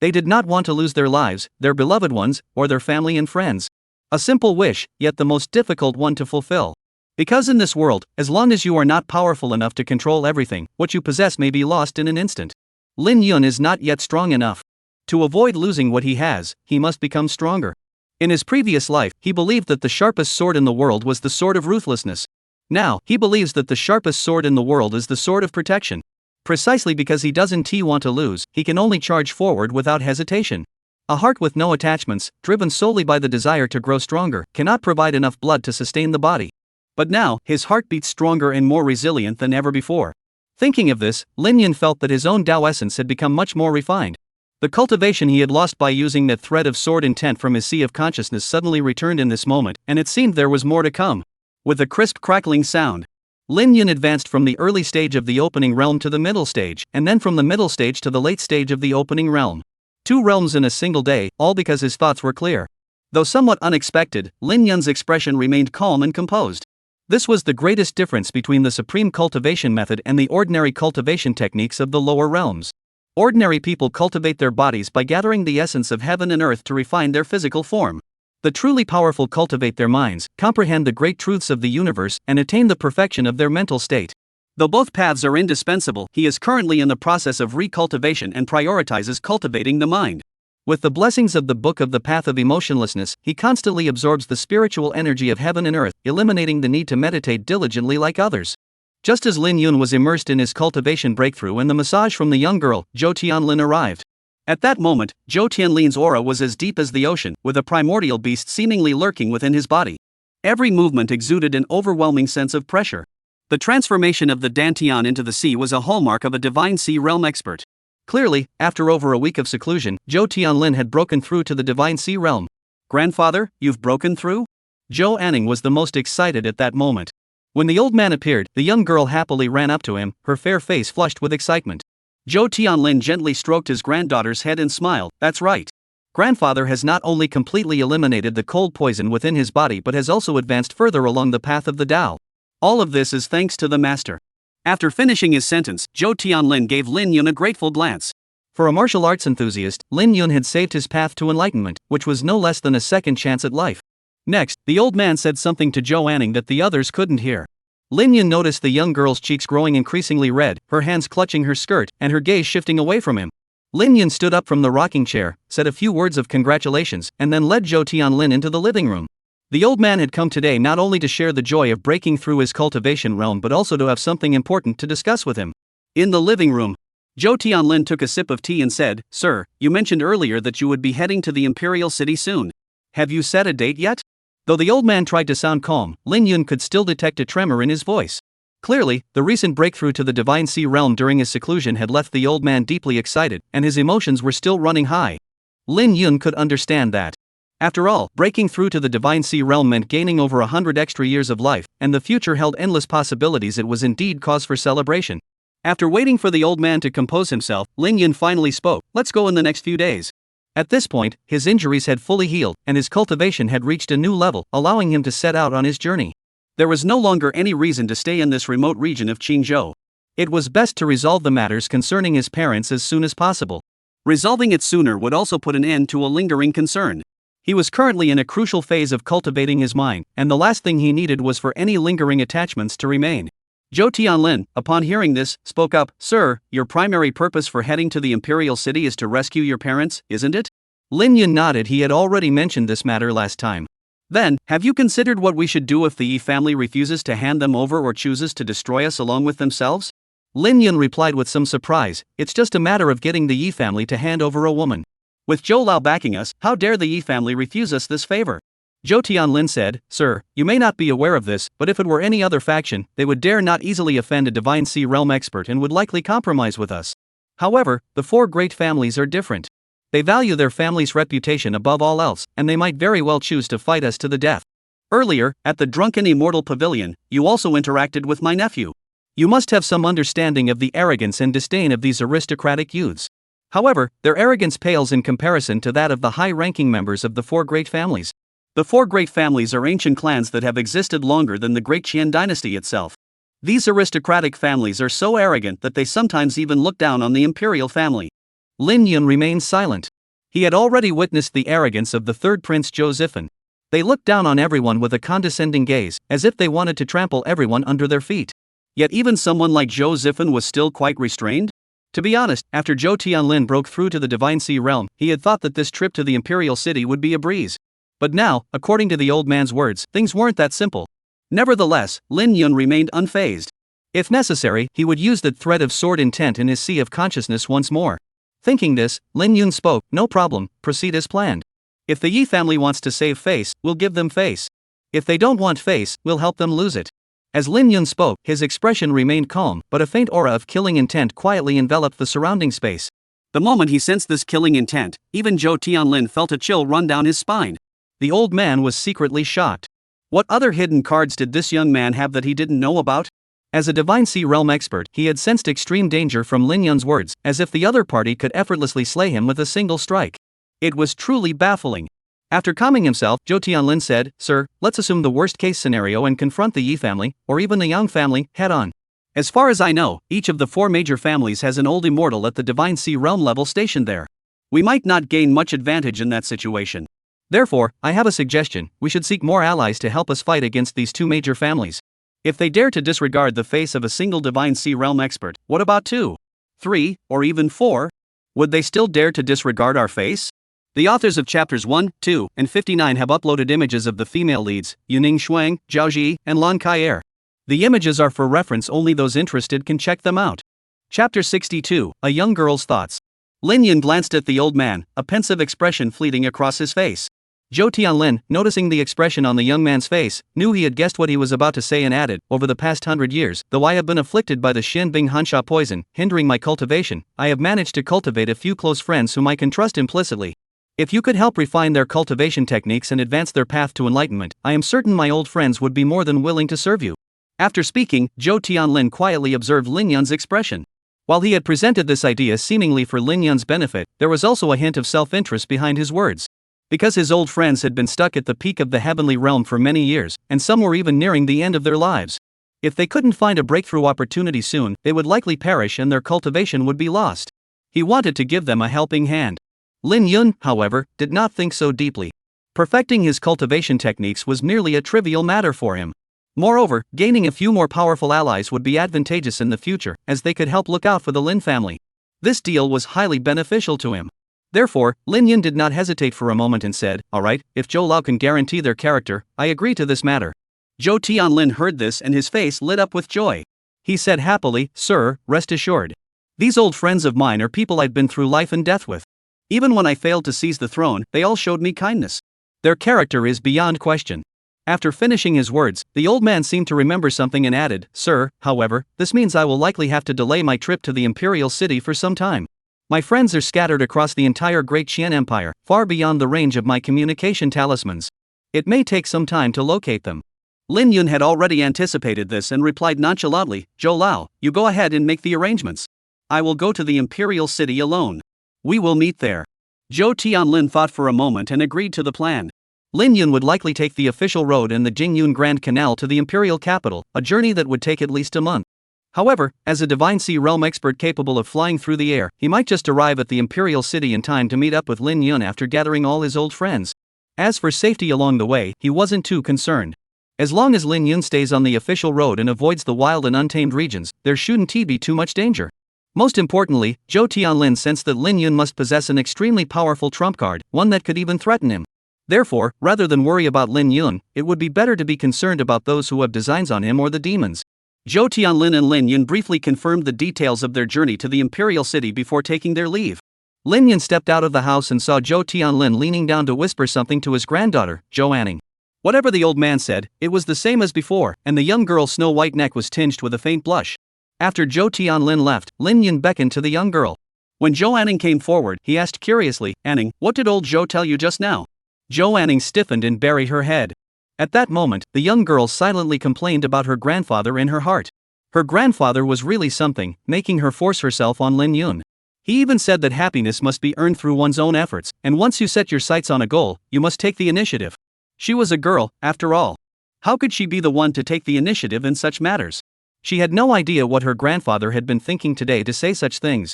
They did not want to lose their lives, their beloved ones, or their family and friends. A simple wish, yet the most difficult one to fulfill. Because in this world, as long as you are not powerful enough to control everything, what you possess may be lost in an instant. Lin Yun is not yet strong enough. To avoid losing what he has, he must become stronger. In his previous life, he believed that the sharpest sword in the world was the sword of ruthlessness. Now, he believes that the sharpest sword in the world is the sword of protection. Precisely because he doesn't want to lose, he can only charge forward without hesitation. A heart with no attachments, driven solely by the desire to grow stronger, cannot provide enough blood to sustain the body. But now, his heart beats stronger and more resilient than ever before. Thinking of this, Lin Yun felt that his own Tao essence had become much more refined. The cultivation he had lost by using that thread of sword intent from his sea of consciousness suddenly returned in this moment, and it seemed there was more to come. With a crisp crackling sound, Lin Yun advanced from the early stage of the opening realm to the middle stage, and then from the middle stage to the late stage of the opening realm. 2 realms in a single day, all because his thoughts were clear. Though somewhat unexpected, Lin Yun's expression remained calm and composed. This was the greatest difference between the supreme cultivation method and the ordinary cultivation techniques of the lower realms. Ordinary people cultivate their bodies by gathering the essence of heaven and earth to refine their physical form. The truly powerful cultivate their minds, comprehend the great truths of the universe, and attain the perfection of their mental state. Though both paths are indispensable, he is currently in the process of recultivation and prioritizes cultivating the mind. With the blessings of the Book of the Path of Emotionlessness, he constantly absorbs the spiritual energy of heaven and earth, eliminating the need to meditate diligently like others. Just as Lin Yun was immersed in his cultivation breakthrough when the massage from the young girl, Zhou Tianlin, arrived. At that moment, Zhou Tianlin's aura was as deep as the ocean, with a primordial beast seemingly lurking within his body. Every movement exuded an overwhelming sense of pressure. The transformation of the Dantian into the sea was a hallmark of a divine sea realm expert. Clearly, after over a week of seclusion, Zhou Tianlin had broken through to the divine sea realm. "Grandfather, you've broken through?" Zhou Anning was the most excited at that moment. When the old man appeared, the young girl happily ran up to him, her fair face flushed with excitement. Zhou Tianlin gently stroked his granddaughter's head and smiled. "That's right. Grandfather has not only completely eliminated the cold poison within his body but has also advanced further along the path of the Tao. All of this is thanks to the master." After finishing his sentence, Zhou Tianlin gave Lin Yun a grateful glance. For a martial arts enthusiast, Lin Yun had saved his path to enlightenment, which was no less than a second chance at life. Next, the old man said something to Zhou Anning that the others couldn't hear. Lin Yun noticed the young girl's cheeks growing increasingly red, her hands clutching her skirt, and her gaze shifting away from him. Lin Yun stood up from the rocking chair, said a few words of congratulations, and then led Zhou Tianlin into the living room. The old man had come today not only to share the joy of breaking through his cultivation realm but also to have something important to discuss with him. In the living room, Zhou Tianlin took a sip of tea and said, "Sir, you mentioned earlier that you would be heading to the Imperial City soon. Have you set a date yet?" Though the old man tried to sound calm, Lin Yun could still detect a tremor in his voice. Clearly, the recent breakthrough to the divine sea realm during his seclusion had left the old man deeply excited, and his emotions were still running high. Lin Yun could understand that. After all, breaking through to the divine sea realm meant gaining over 100 extra years of life, and the future held endless possibilities. It was indeed cause for celebration. After waiting for the old man to compose himself, Lin Yun finally spoke, "Let's go in the next few days." At this point, his injuries had fully healed, and his cultivation had reached a new level, allowing him to set out on his journey. There was no longer any reason to stay in this remote region of Qingzhou. It was best to resolve the matters concerning his parents as soon as possible. Resolving it sooner would also put an end to a lingering concern. He was currently in a crucial phase of cultivating his mind, and the last thing he needed was for any lingering attachments to remain. Zhou Tianlin, upon hearing this, spoke up, "Sir, your primary purpose for heading to the Imperial City is to rescue your parents, isn't it?" Lin Yun nodded. He had already mentioned this matter last time. "Then, have you considered what we should do if the Yi family refuses to hand them over or chooses to destroy us along with themselves?" Lin Yun replied with some surprise, "It's just a matter of getting the Yi family to hand over a woman. With Zhou Lao backing us, how dare the Yi family refuse us this favor?" Zhou Tianlin said, "Sir, you may not be aware of this, but if it were any other faction, they would dare not easily offend a divine sea realm expert and would likely compromise with us. However, the four great families are different. They value their family's reputation above all else, and they might very well choose to fight us to the death. Earlier, at the Drunken Immortal Pavilion, you also interacted with my nephew. You must have some understanding of the arrogance and disdain of these aristocratic youths. However, their arrogance pales in comparison to that of the high-ranking members of the four great families. The four great families are ancient clans that have existed longer than the great Qian dynasty itself. These aristocratic families are so arrogant that they sometimes even look down on the imperial family." Lin Yun remained silent. He had already witnessed the arrogance of the third prince Zhou Zifen. They looked down on everyone with a condescending gaze, as if they wanted to trample everyone under their feet. Yet even someone like Zhou Zifen was still quite restrained? To be honest, after Zhou Tianlin broke through to the Divine Sea realm, he had thought that this trip to the Imperial City would be a breeze. But now, according to the old man's words, things weren't that simple. Nevertheless, Lin Yun remained unfazed. If necessary, he would use the thread of sword intent in his sea of consciousness once more. Thinking this, Lin Yun spoke, "No problem, proceed as planned. If the Yi family wants to save face, we'll give them face. If they don't want face, we'll help them lose it." As Lin Yun spoke, his expression remained calm, but a faint aura of killing intent quietly enveloped the surrounding space. The moment he sensed this killing intent, even Zhou Tianlin felt a chill run down his spine. The old man was secretly shocked. What other hidden cards did this young man have that he didn't know about? As a Divine Sea Realm expert, he had sensed extreme danger from Lin Yun's words, as if the other party could effortlessly slay him with a single strike. It was truly baffling. After calming himself, Zhou Tianlin said, "Sir, let's assume the worst-case scenario and confront the Yi family, or even the Yang family, head-on. As far as I know, each of the four major families has an old immortal at the Divine Sea Realm level stationed there. We might not gain much advantage in that situation. Therefore, I have a suggestion: we should seek more allies to help us fight against these two major families. If they dare to disregard the face of a single Divine Sea Realm expert, what about 2, 3, or even 4? Would they still dare to disregard our face?"
The authors of chapters 1, 2, and 59 have uploaded images of the female leads, Yuning Shuang, Zhao Ji, and Lan Kai. The images are for reference, only those interested can check them out. Chapter 62, A Young Girl's Thoughts. Lin Yun glanced at the old man, a pensive expression fleeting across his face. Zhou Tianlin, noticing the expression on the young man's face, knew he had guessed what he was about to say and added, over the past 100 years, though I have been afflicted by the Xin Bing Hansha poison, hindering my cultivation, I have managed to cultivate a few close friends whom I can trust implicitly. If you could help refine their cultivation techniques and advance their path to enlightenment, I am certain my old friends would be more than willing to serve you. After speaking, Zhou Tianlin quietly observed Lin Yun's expression. While he had presented this idea seemingly for Lin Yun's benefit, there was also a hint of self-interest behind his words. Because his old friends had been stuck at the peak of the heavenly realm for many years, and some were even nearing the end of their lives. If they couldn't find a breakthrough opportunity soon, they would likely perish and their cultivation would be lost. He wanted to give them a helping hand. Lin Yun, however, did not think so deeply. Perfecting his cultivation techniques was merely a trivial matter for him. Moreover, gaining a few more powerful allies would be advantageous in the future, as they could help look out for the Lin family. This deal was highly beneficial to him. Therefore, Lin Yun did not hesitate for a moment and said, "Alright, if Zhou Lao can guarantee their character, I agree to this matter." Zhou Tianlin heard this and his face lit up with joy. He said happily, "Sir, rest assured. These old friends of mine are people I've been through life and death with. Even when I failed to seize the throne, they all showed me kindness. Their character is beyond question." After finishing his words, the old man seemed to remember something and added, "Sir, however, this means I will likely have to delay my trip to the imperial city for some time. My friends are scattered across the entire Great Qian Empire, far beyond the range of my communication talismans. It may take some time to locate them." Lin Yun had already anticipated this and replied nonchalantly, "Zhou Lao, you go ahead and make the arrangements. I will go to the imperial city alone. We will meet there." Zhou Tianlin thought for a moment and agreed to the plan. Lin Yun would likely take the official road and the Jingyun Grand Canal to the imperial capital, a journey that would take at least a month. However, as a Divine Sea Realm expert capable of flying through the air, he might just arrive at the imperial city in time to meet up with Lin Yun after gathering all his old friends. As for safety along the way, he wasn't too concerned. As long as Lin Yun stays on the official road and avoids the wild and untamed regions, there shouldn't be too much danger. Most importantly, Zhou Tianlin sensed that Lin Yun must possess an extremely powerful trump card, one that could even threaten him. Therefore, rather than worry about Lin Yun, it would be better to be concerned about those who have designs on him or the demons. Zhou Tianlin and Lin Yun briefly confirmed the details of their journey to the imperial city before taking their leave. Lin Yun stepped out of the house and saw Zhou Tianlin leaning down to whisper something to his granddaughter, Zhou Anning. Whatever the old man said, it was the same as before, and the young girl's snow-white neck was tinged with a faint blush. After Zhou Tianlin left, Lin Yun beckoned to the young girl. When Zhou Anning came forward, he asked curiously, "Anning, what did old Zhou tell you just now?" Zhou Anning stiffened and buried her head. At that moment, the young girl silently complained about her grandfather in her heart. Her grandfather was really something, making her force herself on Lin Yun. He even said that happiness must be earned through one's own efforts, and once you set your sights on a goal, you must take the initiative. She was a girl, after all. How could she be the one to take the initiative in such matters? She had no idea what her grandfather had been thinking today to say such things.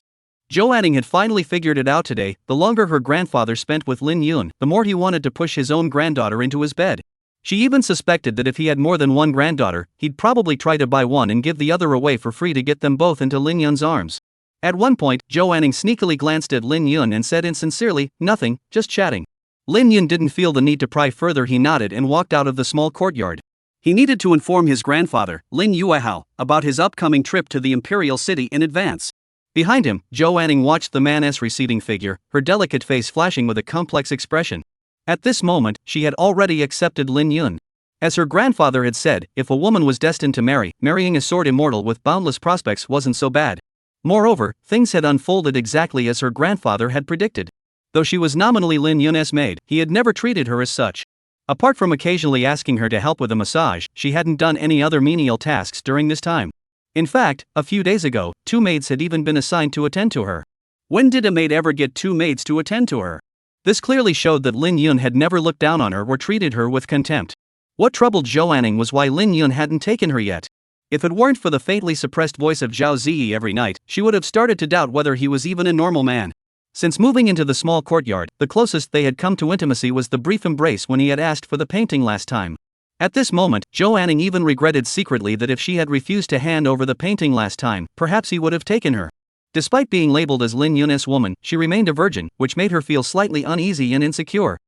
Zhou Anning had finally figured it out today. The longer her grandfather spent with Lin Yun, the more he wanted to push his own granddaughter into his bed. She even suspected that if he had more than one granddaughter, he'd probably try to buy one and give the other away for free to get them both into Lin Yun's arms. At one point, Zhou Anning sneakily glanced at Lin Yun and said insincerely, "Nothing, just chatting." Lin Yun didn't feel the need to pry further. He nodded and walked out of the small courtyard. He needed to inform his grandfather, Lin Yuehao, about his upcoming trip to the imperial city in advance. Behind him, Zhou Anning watched the man's receding figure, her delicate face flashing with a complex expression. At this moment, she had already accepted Lin Yun. As her grandfather had said, if a woman was destined to marry, marrying a sword immortal with boundless prospects wasn't so bad. Moreover, things had unfolded exactly as her grandfather had predicted. Though she was nominally Lin Yun's maid, he had never treated her as such. Apart from occasionally asking her to help with a massage, she hadn't done any other menial tasks during this time. In fact, a few days ago, 2 maids had even been assigned to attend to her. When did a maid ever get 2 maids to attend to her? This clearly showed that Lin Yun had never looked down on her or treated her with contempt. What troubled Zhou Anning was why Lin Yun hadn't taken her yet. If it weren't for the faintly suppressed voice of Zhao Ziyi every night, she would have started to doubt whether he was even a normal man. Since moving into the small courtyard, the closest they had come to intimacy was the brief embrace when he had asked for the painting last time. At this moment, Zhou Anning even regretted secretly that if she had refused to hand over the painting last time, perhaps he would have taken her.
Despite being labeled as Lin Yun's woman, she remained a virgin, which made her feel slightly uneasy and insecure.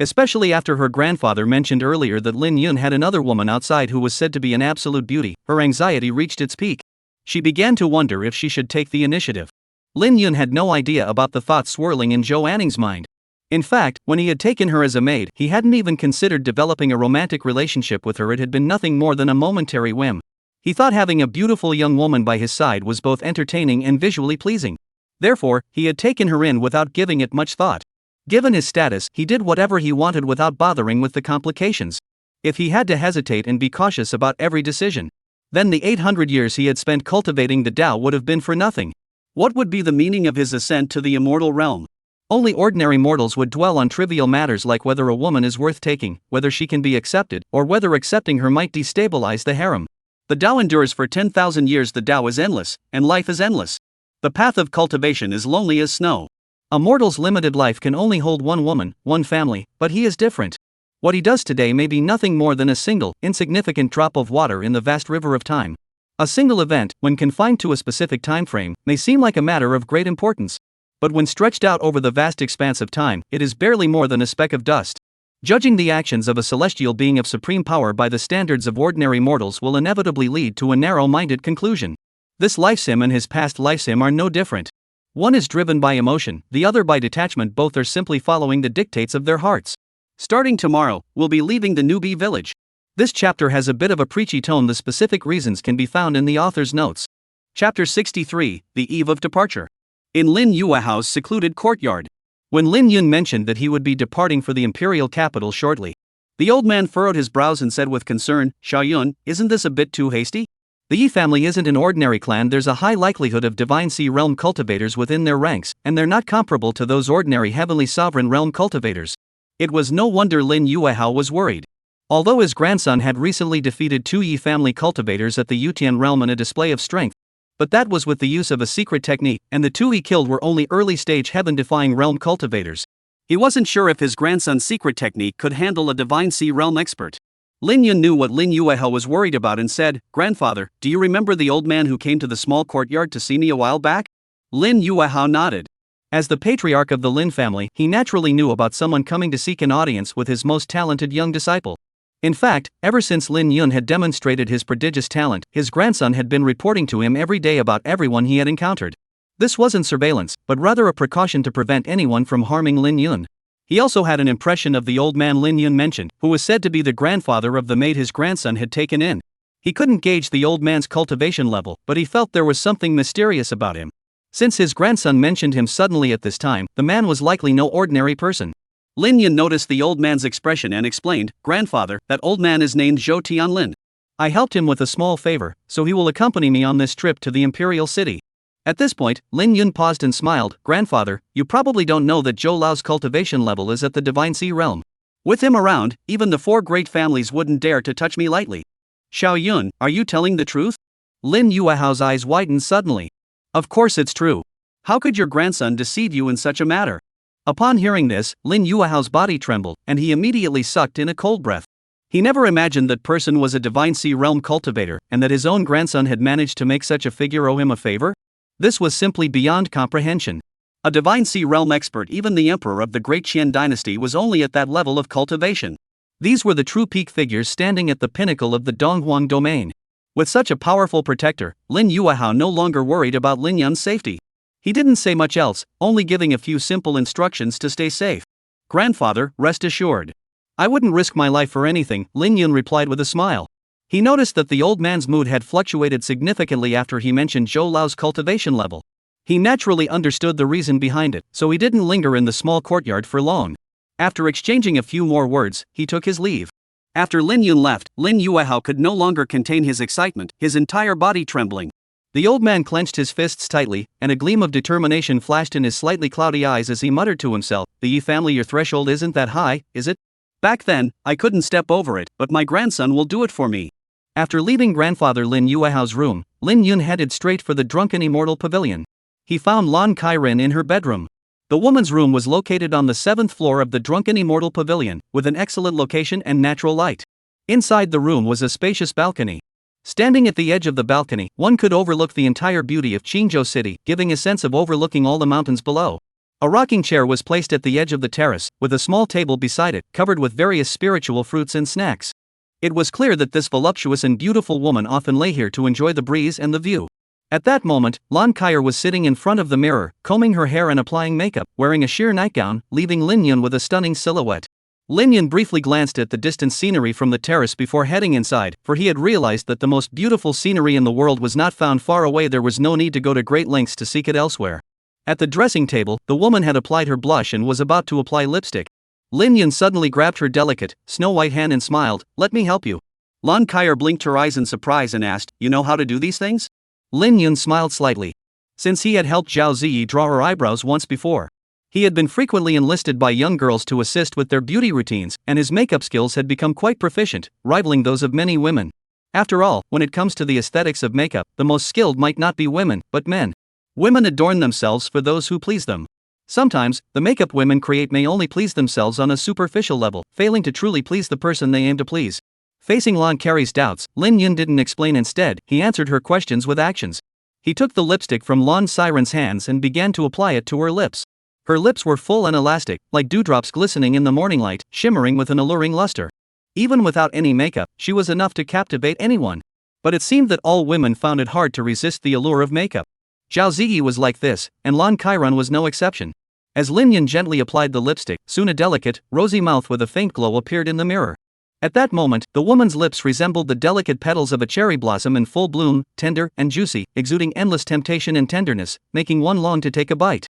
Especially after her grandfather mentioned earlier that Lin Yun had another woman outside who was said to be an absolute beauty, her anxiety reached its peak. She began to wonder if she should take the initiative. Lin Yun had no idea about the thoughts swirling in Zhou Anning's mind. In fact, when he had taken her as a maid, he hadn't even considered developing a romantic relationship with her. It had been nothing more than a momentary whim. He thought having a beautiful young woman by his side was both entertaining and visually pleasing. Therefore, he had taken her in without giving it much thought. Given his status, he did whatever he wanted without bothering with the complications. If he had to hesitate and be cautious about every decision, then the 800 years he had spent cultivating the Tao would have been for nothing.
What would be the meaning of his ascent to the immortal realm?
Only ordinary mortals would dwell on trivial matters like whether a woman is worth taking, whether she can be accepted, or whether accepting her might destabilize the harem.
The Tao endures for 10,000 years. The Tao is endless, and life is endless. The path of cultivation is lonely as snow.
A mortal's limited life can only hold one woman, one family, but he is different. What he does today may be nothing more than a single, insignificant drop of water in the vast river of time. A single event, when confined to a specific time frame, may seem like a matter of great importance. But when stretched out over the vast expanse of time, it is barely more than a speck of dust. Judging the actions of a celestial being of supreme power by the standards of ordinary mortals will inevitably lead to a narrow-minded conclusion. This lifesim and his past lifesim are no different. One is driven by emotion, the other by detachment. Both are simply following the dictates of their hearts.
Starting tomorrow, we'll be leaving the newbie village.
This chapter has a bit of a preachy tone. The specific reasons can be found in the author's notes.
Chapter 63, The Eve of Departure. In Lin Yuehao's secluded courtyard.
When Lin Yun mentioned that he would be departing for the imperial capital shortly,
the old man furrowed his brows and said with concern, Xiaoyun, isn't this a bit too hasty?
The Yi family isn't an ordinary clan. There's a high likelihood of Divine Sea Realm cultivators within their ranks, and they're not comparable to those ordinary Heavenly Sovereign Realm cultivators. It was no wonder Lin Yuehao was worried. Although his grandson had recently defeated 2 Yi family cultivators at the Yutian realm in a display of strength, but that was with the use of a secret technique, and the 2 he killed were only early-stage heaven-defying realm cultivators.
He wasn't sure if his grandson's secret technique could handle a Divine Sea Realm expert. Lin Yun knew what Lin Yuehao was worried about and said, Grandfather, do you remember the old man who came to the small courtyard to see me a while back? Lin Yuehao nodded.
As the patriarch of the Lin family, he naturally knew about someone coming to seek an audience with his most talented young disciple. In fact, ever since Lin Yun had demonstrated his prodigious talent, his grandson had been reporting to him every day about everyone he had encountered. This wasn't surveillance, but rather a precaution to prevent anyone from harming Lin Yun. He also had an impression of the old man Lin Yun mentioned, who was said to be the grandfather of the maid his grandson had taken in. He couldn't gauge the old man's cultivation level, but he felt there was something mysterious about him. Since his grandson mentioned him suddenly at this time, the man was likely no ordinary person.
Lin Yun noticed the old man's expression and explained, Grandfather, that old man is named Zhou Tianlin.
I helped him with a small favor, so he will accompany me on this trip to the imperial city. At this point, Lin Yun paused and smiled. Grandfather, you probably don't know that Zhou Lao's cultivation level is at the Divine Sea Realm.
With him around, even the 4 great families wouldn't dare to touch me lightly. Xiaoyun, are you telling the truth?
Lin Yuehao's eyes widened suddenly.
Of course it's true. How could your grandson deceive you in such a matter?
Upon hearing this, Lin Yuehao's body trembled, and he immediately sucked in a cold breath. He never imagined that person was a Divine Sea Realm cultivator, and that his own grandson had managed to make such a figure owe him a favor? This was simply beyond comprehension.
A Divine Sea Realm expert, even the emperor of the Great Qian dynasty, was only at that level of cultivation.
These were the true peak figures standing at the pinnacle of the Donghuang domain. With such a powerful protector, Lin Yuehao no longer worried about Lin Yun's safety. He didn't say much else, only giving a few simple instructions to stay safe. Grandfather, rest assured. I wouldn't risk my life for anything, Lin Yun replied with a smile. He noticed that the old man's mood had fluctuated significantly after he mentioned Zhou Lao's cultivation level. He naturally understood the reason behind it, so he didn't linger in the small courtyard for long. After exchanging a few more words, he took his leave.
After Lin Yun left, Lin Yuehao could no longer contain his excitement, his entire body trembling.
The old man clenched his fists tightly, and a gleam of determination flashed in his slightly cloudy eyes as he muttered to himself, the Yi family, your threshold isn't that high, is it?
Back then, I couldn't step over it, but my grandson will do it for me.
After leaving grandfather Lin Yuehao's room, Lin Yun headed straight for the drunken immortal pavilion. He found Lan Kairen in her bedroom. The woman's room was located on the 7th floor of the drunken immortal pavilion, with an excellent location and natural light. Inside the room was a spacious balcony. Standing at the edge of the balcony, one could overlook the entire beauty of Qingzhou City, giving a sense of overlooking all the mountains below. A rocking chair was placed at the edge of the terrace, with a small table beside it, covered with various spiritual fruits and snacks. It was clear that this voluptuous and beautiful woman often lay here to enjoy the breeze and the view. At that moment, Lan Kaier was sitting in front of the mirror, combing her hair and applying makeup, wearing a sheer nightgown, leaving Lin Yun with a stunning silhouette. Lin Yun briefly glanced at the distant scenery from the terrace before heading inside, for he had realized that the most beautiful scenery in the world was not found far away. There was no need to go to great lengths to seek it elsewhere. At the dressing table, the woman had applied her blush and was about to apply lipstick. Lin Yun suddenly grabbed her delicate, snow-white hand and smiled, "Let me help you."
Lan Kaier blinked her eyes in surprise and asked, "You know how to do these things?"
Lin Yun smiled slightly. Since he had helped Zhao Ziyi draw her eyebrows once before, he had been frequently enlisted by young girls to assist with their beauty routines, and his makeup skills had become quite proficient, rivaling those of many women. After all, when it comes to the aesthetics of makeup, the most skilled might not be women, but men. Women adorn themselves for those who please them. Sometimes, the makeup women create may only please themselves on a superficial level, failing to truly please the person they aim to please. Facing Lan Kai's doubts, Lin Yun didn't explain. Instead, he answered her questions with actions. He took the lipstick from Lan Siren's hands and began to apply it to her lips. Her lips were full and elastic, like dewdrops glistening in the morning light, shimmering with an alluring luster. Even without any makeup, she was enough to captivate anyone. But it seemed that all women found it hard to resist the allure of makeup. Zhao Ziyi was like this, and Lan Kairan was no exception. As Lin Yun gently applied the lipstick, soon a delicate, rosy mouth with a faint glow appeared in the mirror. At that moment, the woman's lips resembled the delicate petals of a cherry blossom in full bloom, tender and juicy, exuding endless temptation and tenderness, making one long to take a bite.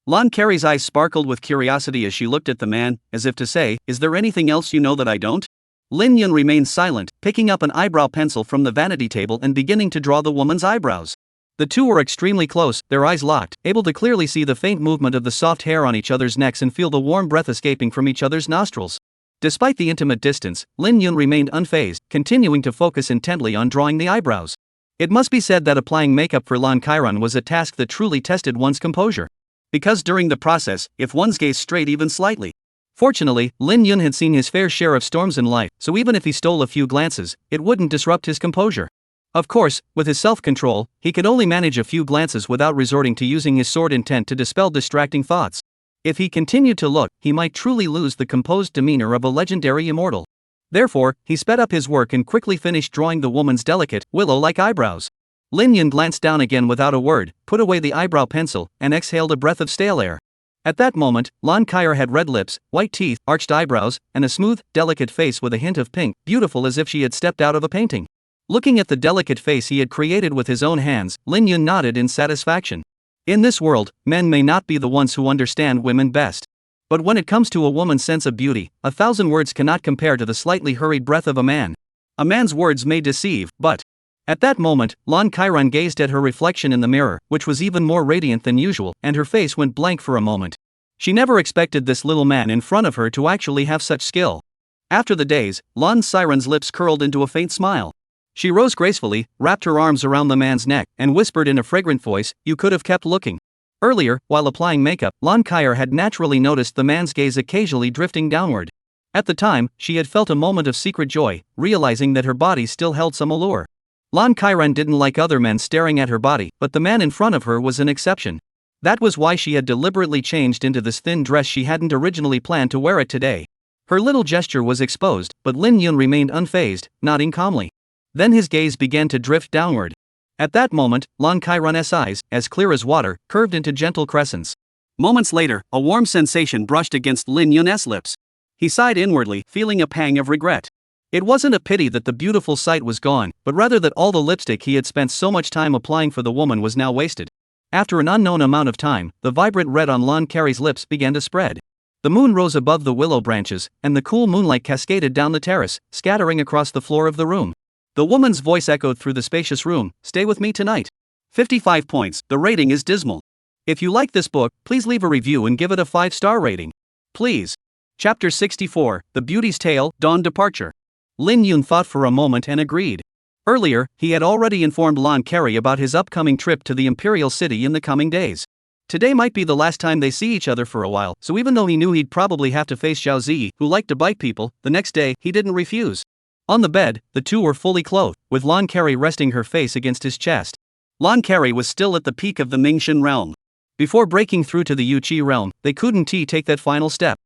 Lan Kai's eyes sparkled with curiosity as she looked at the man, as if to say, "Is there anything else you know that I don't?" Lin Yun remained silent, picking up an eyebrow pencil from the vanity table and beginning to draw the woman's eyebrows. The two were extremely close, their eyes locked, able to clearly see the faint movement of the soft hair on each other's necks and feel the warm breath escaping from each other's nostrils. Despite the intimate distance, Lin Yun remained unfazed, continuing to focus intently on drawing the eyebrows. It must be said that applying makeup for Lan Kairan was a task that truly tested one's composure. Because during the process, if one's gaze strayed even slightly. Fortunately, Lin Yun had seen his fair share of storms in life, so even if he stole a few glances, it wouldn't disrupt his composure. Of course, with his self-control, he could only manage a few glances without resorting to using his sword intent to dispel distracting thoughts. If he continued to look, he might truly lose the composed demeanor of a legendary immortal. Therefore, he sped up his work and quickly finished drawing the woman's delicate, willow-like eyebrows. Lin Yun glanced down again without a word, put away the eyebrow pencil, and exhaled a breath of stale air. At that moment, Lan Kaier had red lips, white teeth, arched eyebrows, and a smooth, delicate face with a hint of pink, beautiful as if she had stepped out of a painting. Looking at the delicate face he had created with his own hands, Lin Yun nodded in satisfaction. In this world, men may not be the ones who understand women best. But when it comes to a woman's sense of beauty, 1,000 words cannot compare to the slightly hurried breath of a man. A man's words may deceive, but... At that moment, Lan Kairan gazed at her reflection in the mirror, which was even more radiant than usual, and her face went blank for a moment. She never expected this little man in front of her to actually have such skill. After the daze, Lan Siren's lips curled into a faint smile. She rose gracefully, wrapped her arms around the man's neck, and whispered in a fragrant voice, "You could have kept looking." Earlier, while applying makeup, Lan Kaier had naturally noticed the man's gaze occasionally drifting downward. At the time, she had felt a moment of secret joy, realizing that her body still held some allure. Lan Kairan didn't like other men staring at her body, but the man in front of her was an exception. That was why she had deliberately changed into this thin dress. She hadn't originally planned to wear it today. Her little gesture was exposed, but Lin Yun remained unfazed, nodding calmly. Then his gaze began to drift downward. At that moment, Lan Kairan's eyes, as clear as water, curved into gentle crescents. Moments later, a warm sensation brushed against Lin Yun's lips. He sighed inwardly, feeling a pang of regret. It wasn't a pity that the beautiful sight was gone, but rather that all the lipstick he had spent so much time applying for the woman was now wasted. After an unknown amount of time, the vibrant red on Lan Kai's lips began to spread. The moon rose above the willow branches, and the cool moonlight cascaded down the terrace, scattering across the floor of the room. The woman's voice echoed through the spacious room, "Stay with me tonight." 55 points, the rating is dismal. If you like this book, please leave a review and give it a 5-star rating. Please. Chapter 64, The Beauty's Tale, Dawn Departure. Lin Yun thought for a moment and agreed. Earlier, he had already informed Lan Kai about his upcoming trip to the Imperial City in the coming days. Today might be the last time they see each other for a while, so even though he knew he'd probably have to face Zhao Ziyi, who liked to bite people, the next day, he didn't refuse. On the bed, the two were fully clothed,
with Lon Carey resting her face against his chest.
Lon Carey was still at the peak of the Mingxian realm.
Before breaking through to the Yuqi realm, they couldn't take that final step.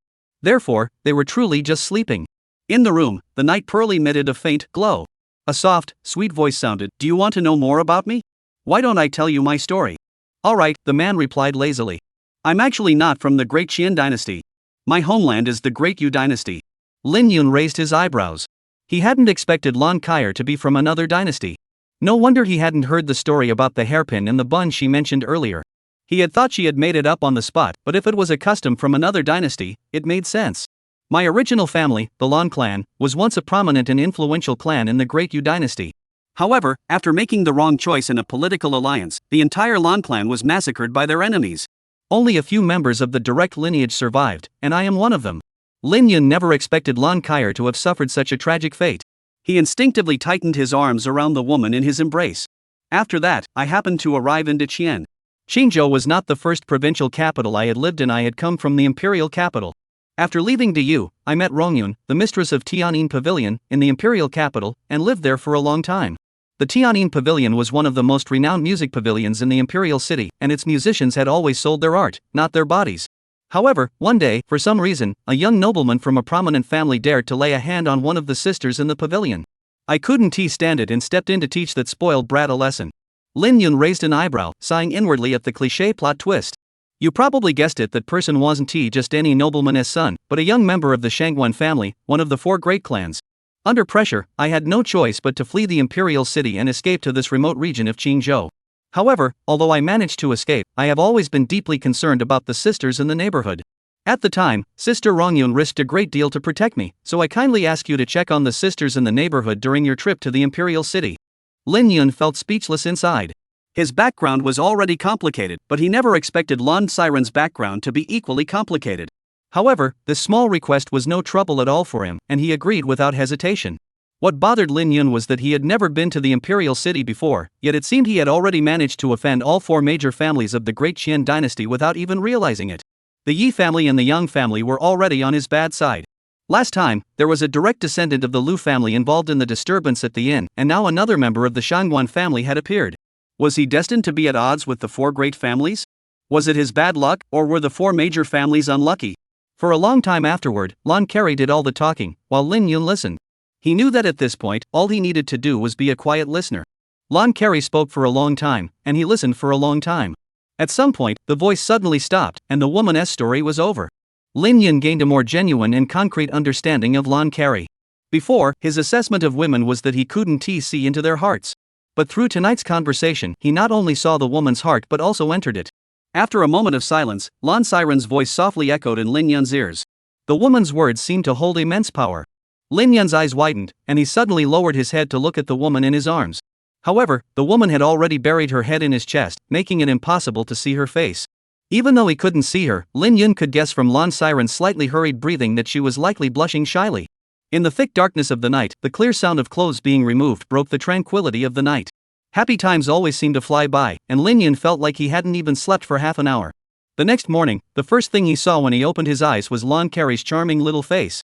Therefore, they were truly just sleeping.
In the room, the night pearl emitted a faint glow. A soft, sweet voice sounded. Do you want to know more about me? Why don't I tell you my story?
Alright, the man replied lazily.
I'm actually not from the Great Qian dynasty. My homeland is the Great Yu dynasty.
Lin Yun raised his eyebrows. He hadn't expected Lon Kyer to be from another dynasty. No wonder he hadn't heard the story about the hairpin and the bun she mentioned earlier. He had thought she had made it up on the spot, but if it was a custom from another dynasty, it made sense. My original family, the Lon clan, was once a prominent and influential clan in the Great Yu dynasty.
However, after making the wrong choice in a political alliance, the entire Lon clan was massacred by their enemies.
Only a few members of the direct lineage survived, and I am one of them. Lin Yun never expected Lon Kyer to have suffered such a tragic fate.
He instinctively tightened his arms around the woman in his embrace. After that, I happened to arrive in Deqian.
Qingzhou was not the first provincial capital I had lived in. I had come from the imperial capital. After leaving Diyu, I met Rongyun, the mistress of Tian'in Pavilion, in the imperial capital, and lived there for a long time. The Tian'in Pavilion was one of the most renowned music pavilions in the imperial city, and its musicians had always sold their art, not their bodies. However, one day, for some reason, a young nobleman from a prominent family dared to lay a hand on one of the sisters in the pavilion. I couldn't stand it and stepped in to teach that spoiled brat a lesson. Lin Yun raised an eyebrow, sighing inwardly at the cliché plot twist. You probably guessed it, that person wasn't just any nobleman's son, but a young member of the Shangguan family, one of the 4 great clans. Under pressure, I had no choice but to flee the imperial city and escape to this remote region of Qingzhou. However, although I managed to escape, I have always been deeply concerned about the sisters in the neighborhood. At the time, Sister Rongyun risked a great deal to protect me, so I kindly ask you to check on the sisters in the neighborhood during your trip to the imperial city. Lin Yun felt speechless inside.
His background was already complicated, but he never expected Lon Siren's background to be equally complicated.
However, this small request was no trouble at all for him, and he agreed without hesitation. What bothered Lin Yun was that he had never been to the imperial city before, yet it seemed he had already managed to offend all 4 major families of the Great Qian dynasty without even realizing it. The Yi family and the Yang family were already on his bad side. Last time, there was a direct descendant of the Lu family involved in the disturbance at the inn, and now another member of the Shangguan family had appeared.
Was he destined to be at odds with the 4 great families? Was it his bad luck, or were the 4 major families unlucky?
For a long time afterward, Lon Carey did all the talking, while Lin Yun listened. He knew that at this point, all he needed to do was be a quiet listener. Lon Carey spoke for a long time, and he listened for a long time. At some point, the voice suddenly stopped, and the woman's story was over. Lin Yun gained a more genuine and concrete understanding of Lon Carey. Before, his assessment of women was that he couldn't see into their hearts. But through tonight's conversation, he not only saw the woman's heart but also entered it.
After a moment of silence, Lon Siren's voice softly echoed in Lin Yun's ears.
The woman's words seemed to hold immense power. Lin Yun's eyes widened, and he suddenly lowered his head to look at the woman in his arms. However, the woman had already buried her head in his chest, making it impossible to see her face. Even though he couldn't see her, Lin Yun could guess from Lon Siren's slightly hurried breathing that she was likely blushing shyly. In the thick darkness of the night, the clear sound of clothes being removed broke the tranquility of the night. Happy times always seemed to fly by, and Lin Yun felt like he hadn't even slept for half an hour. The next morning, the first thing he saw when he opened his eyes was Lon Carey's charming little face.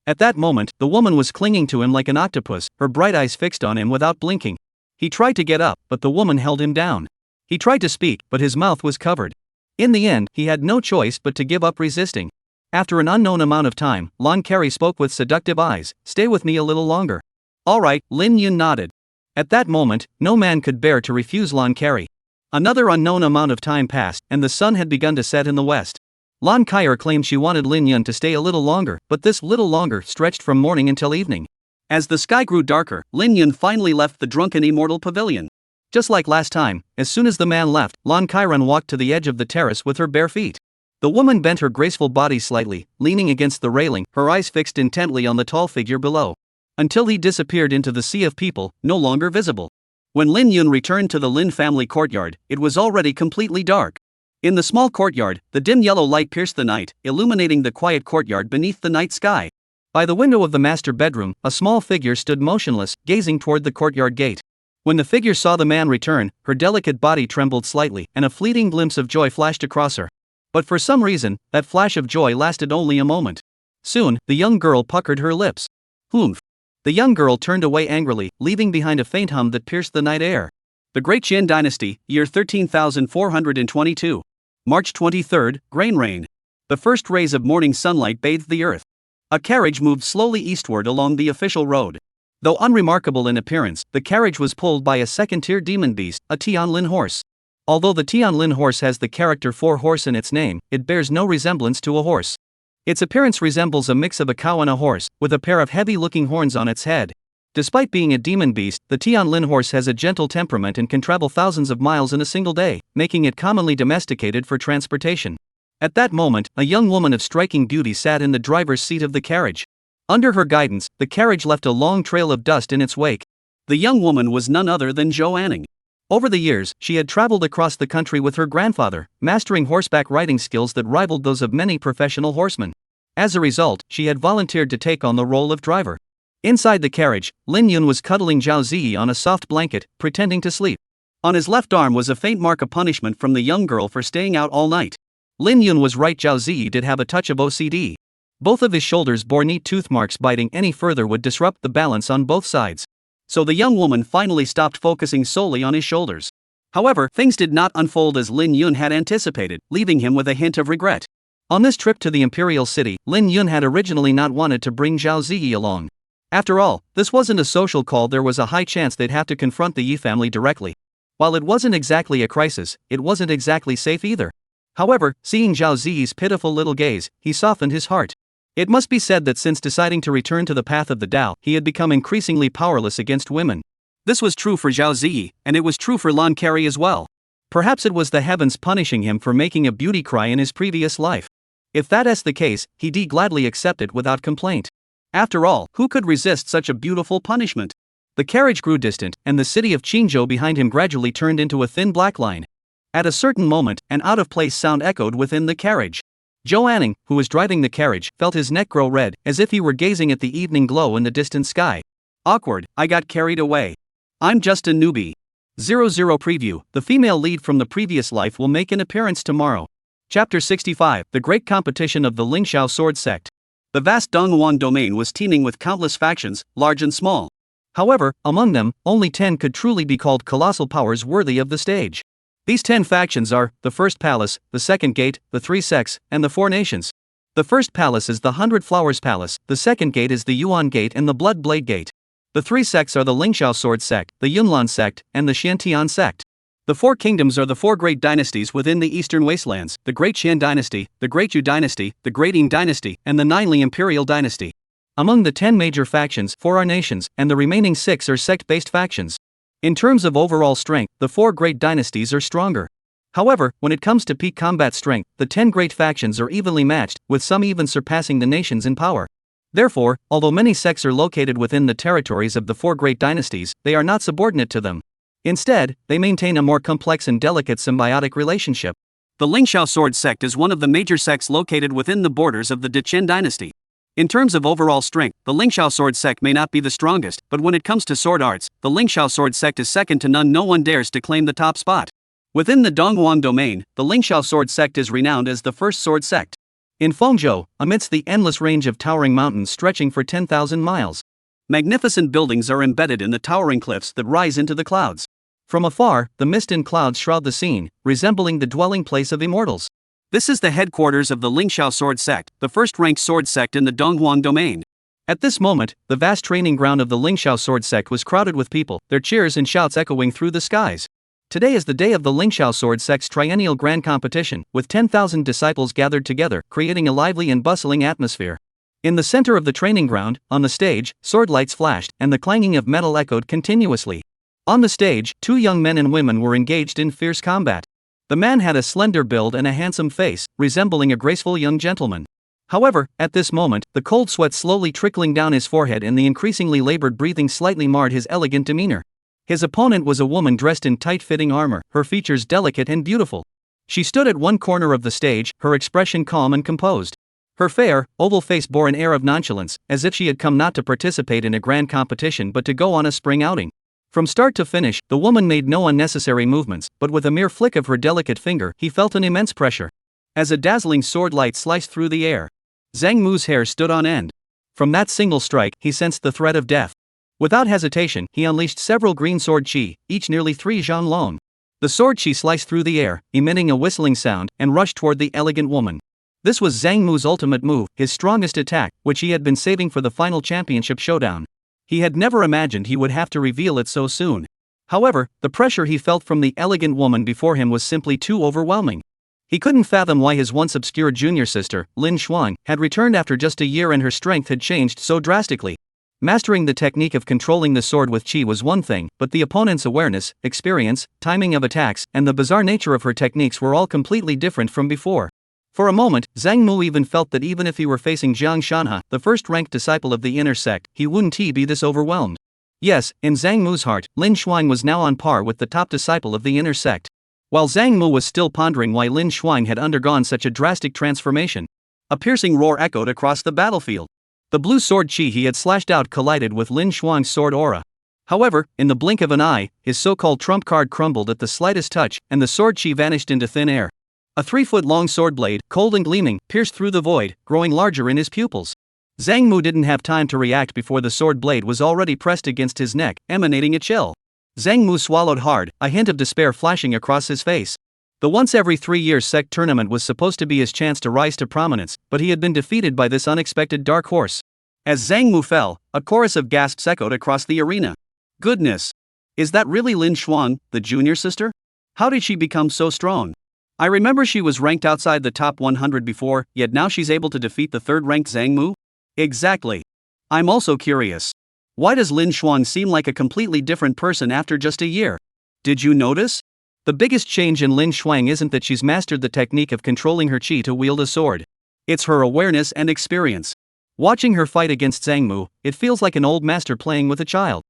At that moment, the woman was clinging to him like an octopus, her bright eyes fixed on him without blinking. He tried to get up, but the woman held him down. He tried to speak, but his mouth was covered. In the end, he had no choice but to give up resisting. After an unknown amount of time, Lon Carey spoke with seductive eyes. "Stay with me a little longer." "All right," Lin Yun nodded. At that moment, no man could bear to refuse Lon Carey. Another unknown amount of time passed, and the sun had begun to set in the west. Lon Kyer claimed she wanted Lin Yun to stay a little longer, but this little longer stretched from morning until evening.
As the sky grew darker, Lin Yun finally left the drunken immortal pavilion.
Just like last time, as soon as the man left, Lon Kyron walked to the edge of the terrace with her bare feet. The woman bent her graceful body slightly, leaning against the railing, her eyes fixed intently on the tall figure below. Until he disappeared into the sea of people, no longer visible. When Lin Yun returned to the Lin family courtyard, it was already completely dark. In the small courtyard, the dim yellow light pierced the night, illuminating the quiet courtyard beneath the night sky. By the window of the master bedroom, a small figure stood motionless, gazing toward the courtyard gate. When the figure saw the man return, her delicate body trembled slightly, and a fleeting glimpse of joy flashed across her. But for some reason, that flash of joy lasted only a moment. Soon, the young girl puckered her lips. "Humph. The young girl turned away angrily, leaving behind a faint hum that pierced the night air.
The Great Qin Dynasty, year 13,422. March 23, grain rain. The first rays of morning sunlight bathed the earth. A carriage moved slowly eastward along the official road. Though unremarkable in appearance, the carriage was pulled by a second-tier demon beast, a Tianlin horse. Although the Tianlin horse has the character 4 horse in its name, it bears no resemblance to a horse. Its appearance resembles a mix of a cow and a horse, with a pair of heavy-looking horns on its head. Despite being a demon beast, the Tianlin horse has a gentle temperament and can travel thousands of miles in a single day, making it commonly domesticated for transportation. At that moment, a young woman of striking beauty sat in the driver's seat of the carriage. Under her guidance, the carriage left a long trail of dust in its wake. The young woman was none other than Zhou Anning.
Over the years, she had traveled across the country with her grandfather, mastering horseback riding skills that rivaled those of many professional horsemen. As a result, she had volunteered to take on the role of driver. Inside the carriage, Lin Yun was cuddling Zhao Ziyi on a soft blanket, pretending to sleep.
On his left arm was a faint mark of punishment from the young girl for staying out all night.
Lin Yun was right, Zhao Ziyi did have a touch of OCD. Both of his shoulders bore neat tooth marks, biting any further would disrupt the balance on both sides.
So the young woman finally stopped focusing solely on his shoulders. However, things did not unfold as Lin Yun had anticipated, leaving him with a hint of regret.
On this trip to the imperial city, Lin Yun had originally not wanted to bring Zhao Ziyi along. After all, this wasn't a social call. There was a high chance they'd have to confront the Yi family directly. While it wasn't exactly a crisis, it wasn't exactly safe either. However, seeing Zhao Ziyi's pitiful little gaze, he softened his heart. It must be said that since deciding to return to the path of the Tao, he had become increasingly powerless against women.
This was true for Zhao Ziyi, and it was true for Lan Carey as well.
Perhaps it was the heavens punishing him for making a beauty cry in his previous life. If that is the case, he'd gladly accept it without complaint.
After all, who could resist such a beautiful punishment?
The carriage grew distant, and the city of Qinzhou behind him gradually turned into a thin black line. At a certain moment, an out-of-place sound echoed within the carriage. Zhou Anning, who was driving the carriage, felt his neck grow red, as if he were gazing at the evening glow in the distant sky.
Awkward, I got carried away. I'm just a newbie.
00 Preview, the female lead from the previous life will make an appearance tomorrow. Chapter 65, The Great Competition of the Lingxiao Sword Sect.
The vast Donghuang domain was teeming with countless factions, large and small.
However, among them, only 10 could truly be called colossal powers worthy of the stage. These 10 factions are the First Palace, the Second Gate, the Three Sects, and the Four Nations. The First Palace is the 100 Flowers Palace, the Second Gate is the Yuan Gate and the Blood Blade Gate. The Three Sects are the Lingxiao Sword Sect, the Yunlan Sect, and the Xiantian Sect. The Four Kingdoms are the four great dynasties within the Eastern Wastelands, the Great Qian Dynasty, the Great Yu Dynasty, the Great Ying Dynasty, and the Ninely Imperial Dynasty. Among the 10 major factions, 4 are nations, and the remaining 6 are sect-based factions. In terms of overall strength, the 4 great dynasties are stronger. However, when it comes to peak combat strength, the 10 great factions are evenly matched, with some even surpassing the nations in power. Therefore, although many sects are located within the territories of the 4 great dynasties, they are not subordinate to them. Instead, they maintain a more complex and delicate symbiotic relationship.
The Lingxiao Sword Sect is one of the major sects located within the borders of the Qin Dynasty. In terms of overall strength, the Lingxiao Sword Sect may not be the strongest, but when it comes to sword arts, the Lingxiao Sword Sect is second to none. No one dares to claim the top spot. Within the Donghuang domain, the Lingxiao Sword Sect is renowned as the first sword sect.
In Fengzhou, amidst the endless range of towering mountains stretching for 10,000 miles,
magnificent buildings are embedded in the towering cliffs that rise into the clouds.
From afar, the mist and clouds shroud the scene, resembling the dwelling place of immortals.
This is the headquarters of the Lingxiao Sword Sect, the first-ranked sword sect in the Donghuang domain.
At this moment, the vast training ground of the Lingxiao Sword Sect was crowded with people, their cheers and shouts echoing through the skies. Today is the day of the Lingxiao Sword Sect's triennial grand competition, with 10,000 disciples gathered together, creating a lively and bustling atmosphere. In the center of the training ground, on the stage, sword lights flashed, and the clanging of metal echoed continuously. On the stage, 2 young men and women were engaged in fierce combat. The man had a slender build and a handsome face, resembling a graceful young gentleman. However, at this moment, the cold sweat slowly trickling down his forehead and the increasingly labored breathing slightly marred his elegant demeanor. His opponent was a woman dressed in tight-fitting armor, her features delicate and beautiful. She stood at one corner of the stage, her expression calm and composed. Her fair, oval face bore an air of nonchalance, as if she had come not to participate in a grand competition but to go on a spring outing. From start to finish, the woman made no unnecessary movements, but with a mere flick of her delicate finger, he felt an immense pressure. As a dazzling sword light sliced through the air, Zhang Mu's hair stood on end. From that single strike, he sensed the threat of death. Without hesitation, he unleashed several green sword chi, each nearly 3 zhang long. The sword chi sliced through the air, emitting a whistling sound, and rushed toward the elegant woman. This was Zhang Mu's ultimate move, his strongest attack, which he had been saving for the final championship showdown. He had never imagined he would have to reveal it so soon. However, the pressure he felt from the elegant woman before him was simply too overwhelming. He couldn't fathom why his once obscure junior sister, Lin Xuan, had returned after just a year and her strength had changed so drastically. Mastering the technique of controlling the sword with chi was one thing, but the opponent's awareness, experience, timing of attacks, and the bizarre nature of her techniques were all completely different from before. For a moment, Zhang Mu even felt that even if he were facing Jiang Shanhe, the first-ranked disciple of the inner sect, he wouldn't be this overwhelmed. Yes, in Zhang Mu's heart, Lin Xuan was now on par with the top disciple of the inner sect. While Zhang Mu was still pondering why Lin Xuan had undergone such a drastic transformation, a piercing roar echoed across the battlefield. The blue sword chi he had slashed out collided with Lin Xuan's sword aura. However, in the blink of an eye, his so-called trump card crumbled at the slightest touch, and the sword chi vanished into thin air. A 3-foot-long sword blade, cold and gleaming, pierced through the void, growing larger in his pupils. Zhang Mu didn't have time to react before the sword blade was already pressed against his neck, emanating a chill. Zhang Mu swallowed hard, a hint of despair flashing across his face. The once every 3 years sect tournament was supposed to be his chance to rise to prominence, but he had been defeated by this unexpected dark horse. As Zhang Mu fell, a chorus of gasps echoed across the arena. Goodness! Is that really Lin Xuan, the junior sister? How did she become so strong? I remember she was ranked outside the top 100 before, yet now she's able to defeat the third-ranked Zhang Mu? Exactly. I'm also curious. Why does Lin Xuan seem like a completely different person after just a year? Did you notice? The biggest change in Lin Xuan isn't that she's mastered the technique of controlling her chi to wield a sword. It's her awareness and experience. Watching her fight against Zhang Mu, it feels like an old master playing with a child.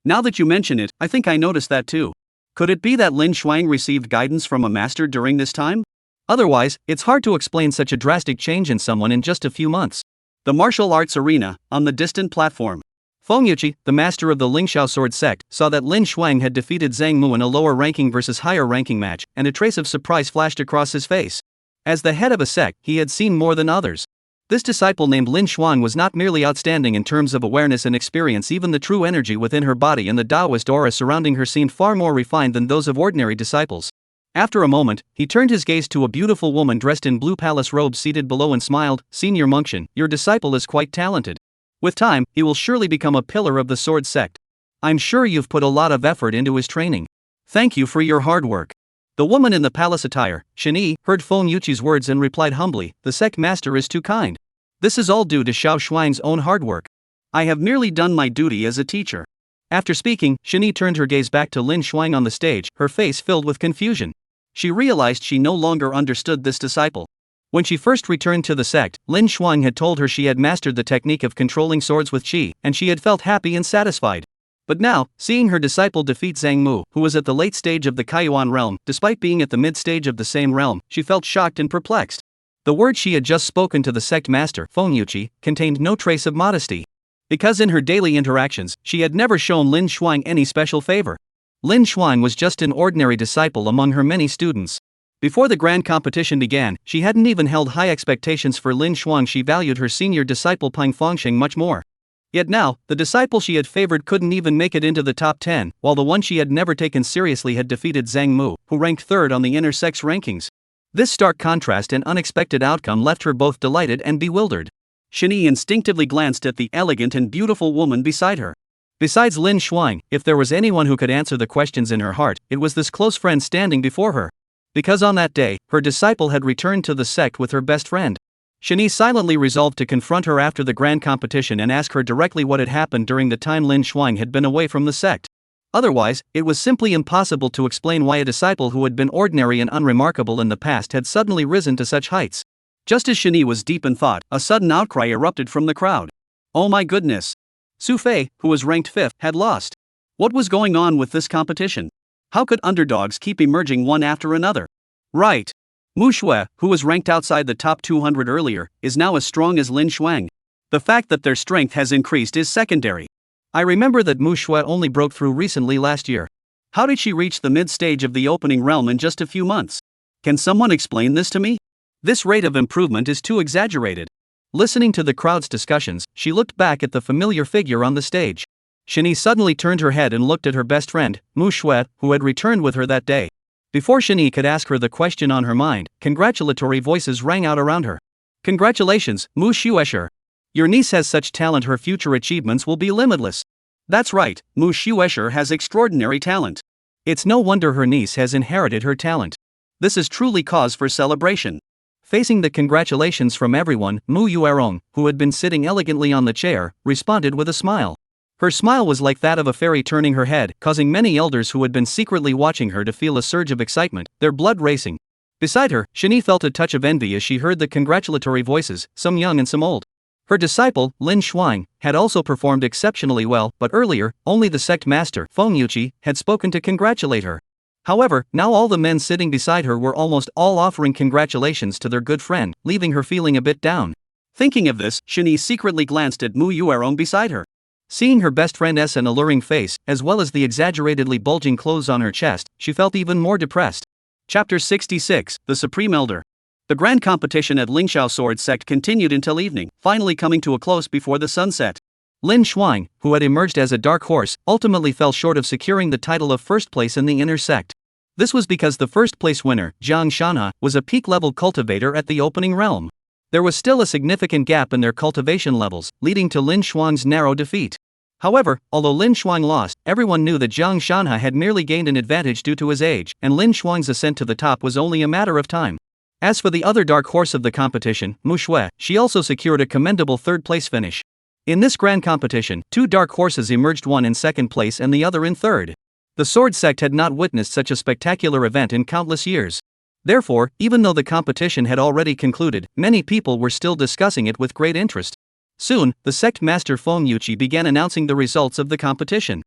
Now that you mention it, I think I noticed that too. Could it be that Lin Xuan received guidance from a master during this time? Otherwise, it's hard to explain such a drastic change in someone in just a few months. The martial arts arena, on the distant platform. Feng Yuqi, the master of the Lingxiao sword sect, saw that Lin Xuan had defeated Zhang Mu in a lower ranking versus higher ranking match, and a trace of surprise flashed across his face. As the head of a sect, he had seen more than others. This disciple named Lin Xuan was not merely outstanding in terms of awareness and experience, even the true energy within her body and the Taoist aura surrounding her seemed far more refined than those of ordinary disciples. After a moment, he turned his gaze to a beautiful woman dressed in blue palace robes seated below and smiled. Senior Monkshan, your disciple is quite talented. With time, he will surely become a pillar of the sword sect. I'm sure you've put a lot of effort into his training. Thank you for your hard work. The woman in the palace attire, Shani, heard Feng Yuqi's words and replied humbly, the sect master is too kind. This is all due to Xiao Shuang's own hard work. I have merely done my duty as a teacher. After speaking, Shani turned her gaze back to Lin Xuan on the stage, her face filled with confusion. She realized she no longer understood this disciple. When she first returned to the sect, Lin Xuan had told her she had mastered the technique of controlling swords with chi, and she had felt happy and satisfied. But now, seeing her disciple defeat Zhang Mu, who was at the late stage of the Kaiyuan realm, despite being at the mid-stage of the same realm, she felt shocked and perplexed. The words she had just spoken to the sect master, Feng Yuqi, contained no trace of modesty. Because in her daily interactions, she had never shown Lin Xuan any special favor. Lin Xuan was just an ordinary disciple among her many students. Before the grand competition began, she hadn't even held high expectations for Lin Xuan. She valued her senior disciple Pang Fengsheng much more. Yet now, the disciple she had favored couldn't even make it into the top 10, while the one she had never taken seriously had defeated Zhang Mu, who ranked third on the inner sex rankings. This stark contrast and unexpected outcome left her both delighted and bewildered. Shani instinctively glanced at the elegant and beautiful woman beside her. Besides Lin Xuan, if there was anyone who could answer the questions in her heart, it was this close friend standing before her. Because on that day, her disciple had returned to the sect with her best friend. Shani silently resolved to confront her after the grand competition and ask her directly what had happened during the time Lin Xuan had been away from the sect. Otherwise, it was simply impossible to explain why a disciple who had been ordinary and unremarkable in the past had suddenly risen to such heights. Just as Shani was deep in thought, a sudden outcry erupted from the crowd. Oh my goodness! Su Fei, who was ranked 5th, had lost. What was going on with this competition? How could underdogs keep emerging one after another? Right. Mu Shui, who was ranked outside the top 200 earlier, is now as strong as Lin Xuan. The fact that their strength has increased is secondary. I remember that Mu Shui only broke through recently last year. How did she reach the mid-stage of the opening realm in just a few months? Can someone explain this to me? This rate of improvement is too exaggerated. Listening to the crowd's discussions, she looked back at the familiar figure on the stage. Shini suddenly turned her head and looked at her best friend, Mu Shui, who had returned with her that day. Before Shini could ask her the question on her mind, congratulatory voices rang out around her. Congratulations, Mu Shuesher. Your niece has such talent, her future achievements will be limitless.
That's right, Mu Shuesher has extraordinary talent.
It's no wonder her niece has inherited her talent.
This is truly cause for celebration.
Facing the congratulations from everyone, Mu Yuerong, who had been sitting elegantly on the chair, responded with a smile. Her smile was like that of a fairy turning her head, causing many elders who had been secretly watching her to feel a surge of excitement, their blood racing. Beside her, Shini felt a touch of envy as she heard the congratulatory voices, some young and some old. Her disciple, Lin Shuang, had also performed exceptionally well, but earlier, only the sect master, Feng Yuqi, had spoken to congratulate her. However, now all the men sitting beside her were almost all offering congratulations to their good friend, leaving her feeling a bit down.
Thinking of this, Shini secretly glanced at Mu Yuerong beside her.
Seeing her best friend's alluring face, as well as the exaggeratedly bulging clothes on her chest, she felt even more depressed.
Chapter 66, The Supreme Elder. The grand competition at Lingxiao Sword Sect continued until evening, finally coming to a close before the sunset.
Lin Shuang, who had emerged as a dark horse, ultimately fell short of securing the title of first place in the inner sect. This was because the first place winner, Jiang Shanha, was a peak-level cultivator at the opening realm. There was still a significant gap in their cultivation levels, leading to Lin Shuang's narrow defeat. However, although Lin Shuang lost, everyone knew that Jiang Shanha had merely gained an advantage due to his age, and Lin Shuang's ascent to the top was only a matter of time. As for the other dark horse of the competition, Mu Shui, she also secured a commendable third-place finish. In this grand competition, two dark horses emerged, one in second place and the other in third. The Sword Sect had not witnessed such a spectacular event in countless years. Therefore, even though the competition had already concluded, many people were still discussing it with great interest. Soon, the sect master Feng Yuqi began announcing the results of the competition.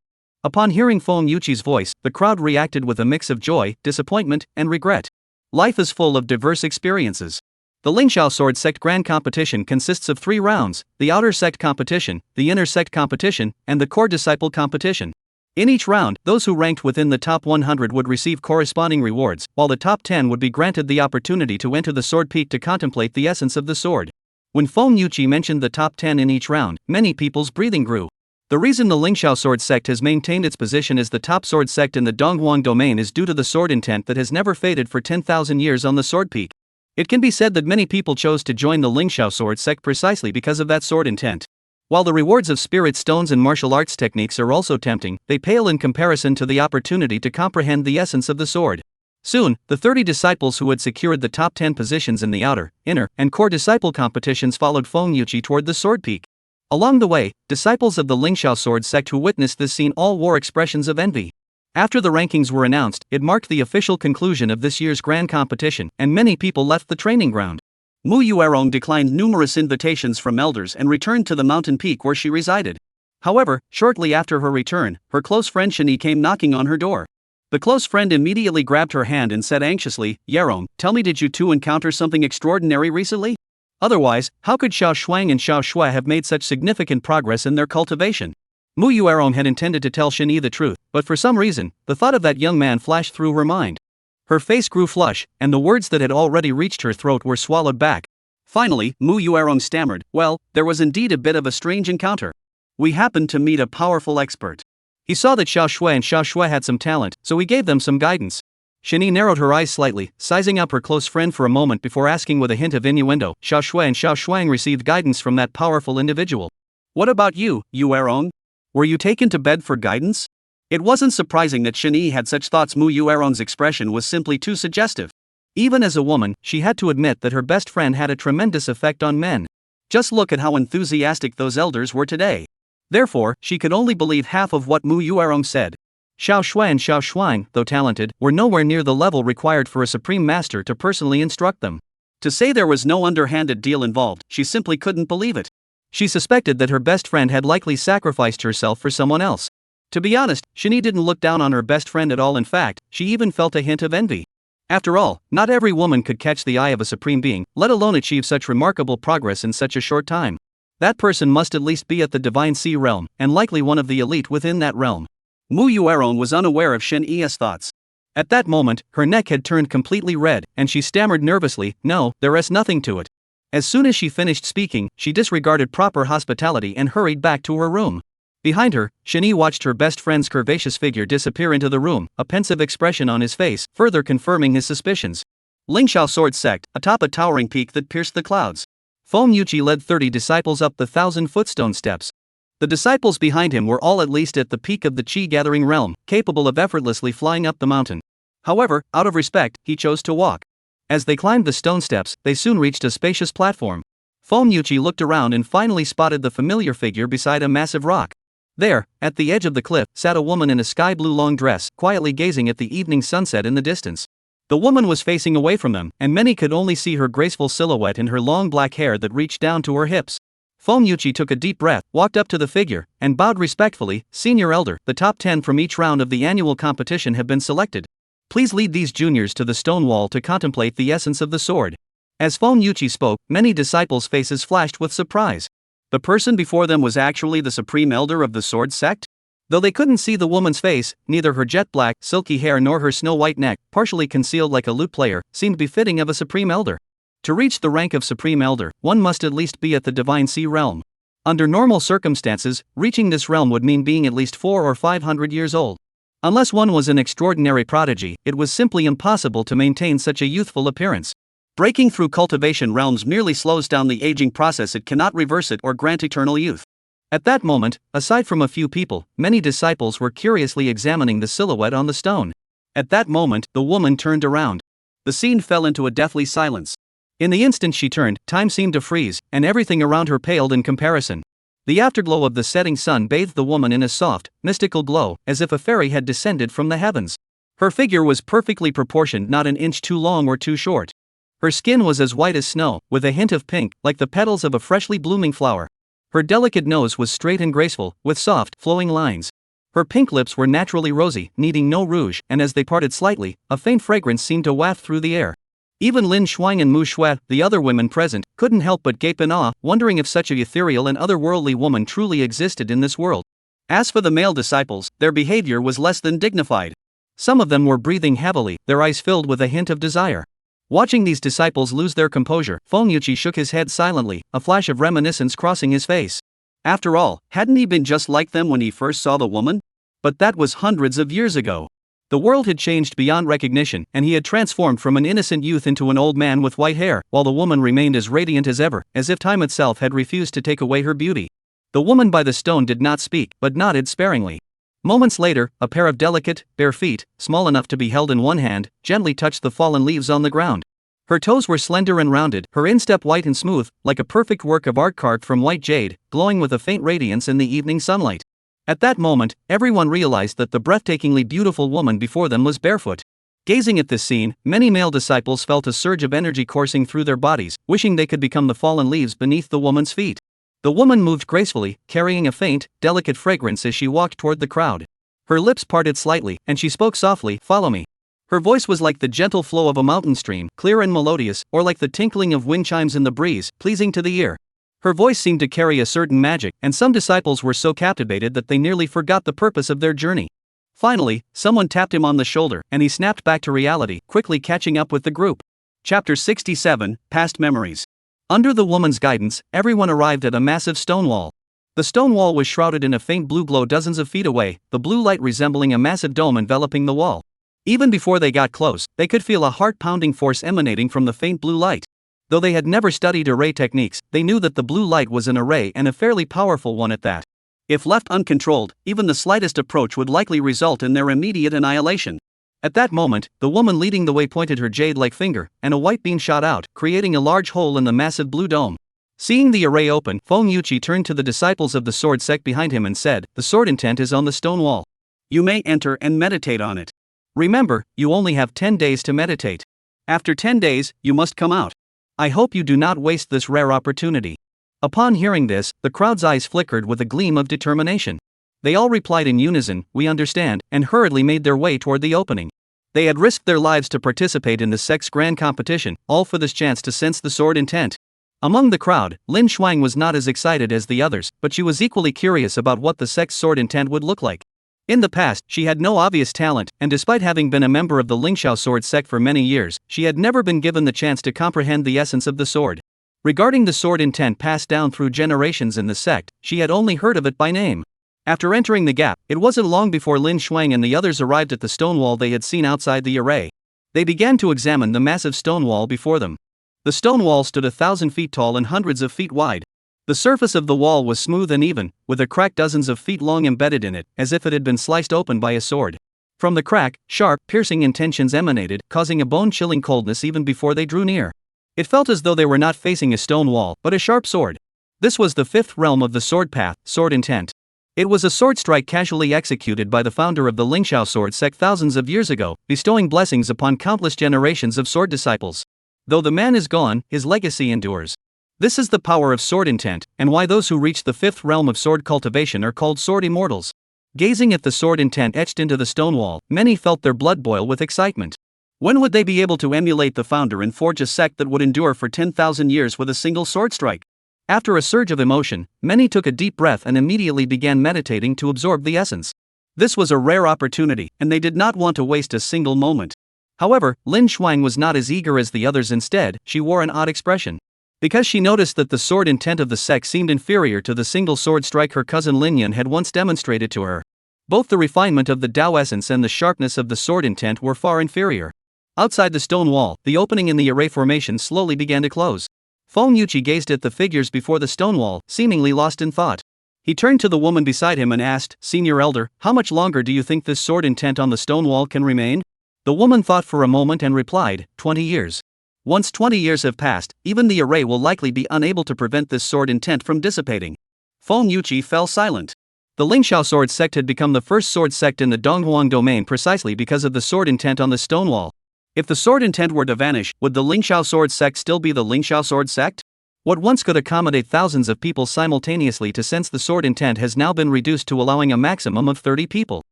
Upon hearing Feng Yuqi's voice, the crowd reacted with a mix of joy, disappointment, and regret. Life is full of diverse experiences. The Lingxiao Sword Sect Grand Competition consists of 3 rounds: the Outer Sect Competition, the Inner Sect Competition, and the Core Disciple Competition. In each round, those who ranked within the top 100 would receive corresponding rewards, while the top 10 would be granted the opportunity to enter the Sword Peak to contemplate the essence of the sword. When Feng Yuqi mentioned the top 10 in each round, many people's breathing grew. The reason the Lingxiao Sword Sect has maintained its position as the top sword sect in the Donghuang domain is due to the sword intent that has never faded for 10,000 years on the Sword Peak. It can be said that many people chose to join the Lingxiao Sword Sect precisely because of that sword intent. While the rewards of spirit stones and martial arts techniques are also tempting, they pale in comparison to the opportunity to comprehend the essence of the sword. Soon, the 30 disciples who had secured the top 10 positions in the outer, inner, and core disciple competitions followed Feng Yuqi toward the Sword Peak. Along the way, disciples of the Lingxiao Sword Sect who witnessed this scene all wore expressions of envy. After the rankings were announced, it marked the official conclusion of this year's grand competition, and many people left the training ground.
Mu Yuerong declined numerous invitations from elders and returned to the mountain peak where she resided. However, shortly after her return, her close friend Shini came knocking on her door. The close friend immediately grabbed her hand and said anxiously, "Yerong, tell me, did you two encounter something extraordinary recently? Otherwise, how could Xiao Shuang and Xiao Shui have made such significant progress in their cultivation?" Mu Yuerong had intended to tell Shini the truth, but for some reason, the thought of that young man flashed through her mind. Her face grew flush, and the words that had already reached her throat were swallowed back. Finally, Mu Yuerong stammered, "Well, there was indeed a bit of a strange encounter. We happened to meet a powerful expert. He saw that Xiao Shui and Xiao Shui had some talent, so he gave them some guidance." Shini narrowed her eyes slightly, sizing up her close friend for a moment before asking with a hint of innuendo, "Xiao Shui and Xiao Shuang received guidance from that powerful individual. What about you, Yuerong? Were you taken to bed for guidance?" It wasn't surprising that Shini had such thoughts. Mu Yuerong's expression was simply too suggestive. Even as a woman, she had to admit that her best friend had a tremendous effect on men. Just look at how enthusiastic those elders were today. Therefore, she could only believe half of what Mu Yuerong said. Xiao Shui and Xiao Shuang, though talented, were nowhere near the level required for a supreme master to personally instruct them. To say there was no underhanded deal involved, she simply couldn't believe it. She suspected that her best friend had likely sacrificed herself for someone else. To be honest, Shini didn't look down on her best friend at all. In fact, she even felt a hint of envy. After all, not every woman could catch the eye of a supreme being, let alone achieve such remarkable progress in such a short time. That person must at least be at the Divine Sea realm, and likely one of the elite within that realm. Mu Yuerong was unaware of Shini's thoughts. At that moment, her neck had turned completely red, and she stammered nervously, "No, there is nothing to it." As soon as she finished speaking, she disregarded proper hospitality and hurried back to her room.
Behind her, Shani watched her best friend's curvaceous figure disappear into the room, a pensive expression on his face, further confirming his suspicions. Lingxiao Sword Sect, atop a towering peak that pierced the clouds. Feng Yuqi led 30 disciples up the 1,000-foot stone steps. The disciples behind him were all at least at the peak of the chi-gathering realm, capable of effortlessly flying up the mountain. However, out of respect, he chose to walk. As they climbed the stone steps, they soon reached a spacious platform. Feng Yuqi looked around and finally spotted the familiar figure beside a massive rock. There, at the edge of the cliff, sat a woman in a sky-blue long dress, quietly gazing at the evening sunset in the distance. The woman was facing away from them, and many could only see her graceful silhouette and her long black hair that reached down to her hips. Feng Yuqi took a deep breath, walked up to the figure, and bowed respectfully. "Senior Elder, the top 10 from each round of the annual competition have been selected. Please lead these juniors to the stone wall to contemplate the essence of the sword." As Feng Yuqi spoke, many disciples' faces flashed with surprise. The person before them was actually the supreme elder of the sword sect? Though they couldn't see the woman's face, neither her jet-black, silky hair nor her snow-white neck, partially concealed like a lute player, seemed befitting of a supreme elder. To reach the rank of supreme elder, one must at least be at the divine sea realm. Under normal circumstances, reaching this realm would mean being at least 400 or 500 years old. Unless one was an extraordinary prodigy, it was simply impossible to maintain such a youthful appearance. Breaking through cultivation realms merely slows down the aging process, it cannot reverse it or grant eternal youth. At that moment, aside from a few people, many disciples were curiously examining the silhouette on the stone. At that moment, the woman turned around. The scene fell into a deathly silence. In the instant she turned, time seemed to freeze, and everything around her paled in comparison. The afterglow of the setting sun bathed the woman in a soft, mystical glow, as if a fairy had descended from the heavens. Her figure was perfectly proportioned, not an inch too long or too short. Her skin was as white as snow, with a hint of pink, like the petals of a freshly blooming flower. Her delicate nose was straight and graceful, with soft, flowing lines. Her pink lips were naturally rosy, needing no rouge, and as they parted slightly, a faint fragrance seemed to waft through the air. Even Lin Shuang and Mu Shui, the other women present, couldn't help but gape in awe, wondering if such a ethereal and otherworldly woman truly existed in this world. As for the male disciples, their behavior was less than dignified. Some of them were breathing heavily, their eyes filled with a hint of desire. Watching these disciples lose their composure, Feng Yuqi shook his head silently, a flash of reminiscence crossing his face. After all, hadn't he been just like them when he first saw the woman? But that was hundreds of years ago. The world had changed beyond recognition, and he had transformed from an innocent youth into an old man with white hair, while the woman remained as radiant as ever, as if time itself had refused to take away her beauty. The woman by the stone did not speak, but nodded sparingly. Moments later, a pair of delicate, bare feet, small enough to be held in one hand, gently touched the fallen leaves on the ground. Her toes were slender and rounded, her instep white and smooth, like a perfect work of art carved from white jade, glowing with a faint radiance in the evening sunlight. At that moment, everyone realized that the breathtakingly beautiful woman before them was barefoot. Gazing at this scene, many male disciples felt a surge of energy coursing through their bodies, wishing they could become the fallen leaves beneath the woman's feet. The woman moved gracefully, carrying a faint, delicate fragrance as she walked toward the crowd. Her lips parted slightly, and she spoke softly, "Follow me." Her voice was like the gentle flow of a mountain stream, clear and melodious, or like the tinkling of wind chimes in the breeze, pleasing to the ear. Her voice seemed to carry a certain magic, and some disciples were so captivated that they nearly forgot the purpose of their journey. Finally, someone tapped him on the shoulder, and he snapped back to reality, quickly catching up with the group. Chapter 67, Past Memories. Under the woman's guidance, everyone arrived at a massive stone wall. The stone wall was shrouded in a faint blue glow dozens of feet away, the blue light resembling a massive dome enveloping the wall. Even before they got close, they could feel a heart-pounding force emanating from the faint blue light. Though they had never studied array techniques, they knew that the blue light was an array and a fairly powerful one at that. If left uncontrolled, even the slightest approach would likely result in their immediate annihilation. At that moment, the woman leading the way pointed her jade-like finger, and a white beam shot out, creating a large hole in the massive blue dome. Seeing the array open, Feng Yuqi turned to the disciples of the sword sect behind him and said, "The sword intent is on the stone wall. You may enter and meditate on it. Remember, you only have 10 days to meditate. After 10 days, you must come out. I hope you do not waste this rare opportunity." Upon hearing this, the crowd's eyes flickered with a gleam of determination. They all replied in unison, "We understand," and hurriedly made their way toward the opening. They had risked their lives to participate in the sect's grand competition, all for this chance to sense the sword intent. Among the crowd, Lin Shuang was not as excited as the others, but she was equally curious about what the sect's sword intent would look like. In the past, she had no obvious talent, and despite having been a member of the Lingxiao sword sect for many years, she had never been given the chance to comprehend the essence of the sword. Regarding the sword intent passed down through generations in the sect, she had only heard of it by name. After entering the gap, it wasn't long before Lin Shuang and the others arrived at the stone wall they had seen outside the array. They began to examine the massive stone wall before them. The stone wall stood 1,000 feet tall and hundreds of feet wide. The surface of the wall was smooth and even, with a crack dozens of feet long embedded in it, as if it had been sliced open by a sword. From the crack, sharp, piercing intentions emanated, causing a bone-chilling coldness even before they drew near. It felt as though they were not facing a stone wall, but a sharp sword. This was the fifth realm of the sword path, sword intent. It was a sword strike casually executed by the founder of the Lingxiao sword sect thousands of years ago, bestowing blessings upon countless generations of sword disciples. Though the man is gone, his legacy endures. This is the power of sword intent, and why those who reach the fifth realm of sword cultivation are called sword immortals. Gazing at the sword intent etched into the stone wall, many felt their blood boil with excitement. When would they be able to emulate the founder and forge a sect that would endure for 10,000 years with a single sword strike? After a surge of emotion, many took a deep breath and immediately began meditating to absorb the essence. This was a rare opportunity, and they did not want to waste a single moment. However, Lin Shuang was not as eager as the others. Instead, she wore an odd expression. Because she noticed that the sword intent of the sect seemed inferior to the single sword strike her cousin Lin Yan had once demonstrated to her. Both the refinement of the Tao essence and the sharpness of the sword intent were far inferior. Outside the stone wall, the opening in the array formation slowly began to close. Feng Yuqi gazed at the figures before the stone wall, seemingly lost in thought. He turned to the woman beside him and asked, "Senior Elder, how much longer do you think this sword intent on the stone wall can remain?" The woman thought for a moment and replied, 20 years. Once 20 years have passed, even the array will likely be unable to prevent this sword intent from dissipating. Feng Yuqi fell silent. The Lingxiao sword sect had become the first sword sect in the Donghuang domain precisely because of the sword intent on the stone wall. If the sword intent were to vanish, would the Lingxiao sword sect still be the Lingxiao sword sect? What once could accommodate thousands of people simultaneously to sense the sword intent has now been reduced to allowing a maximum of 30 people.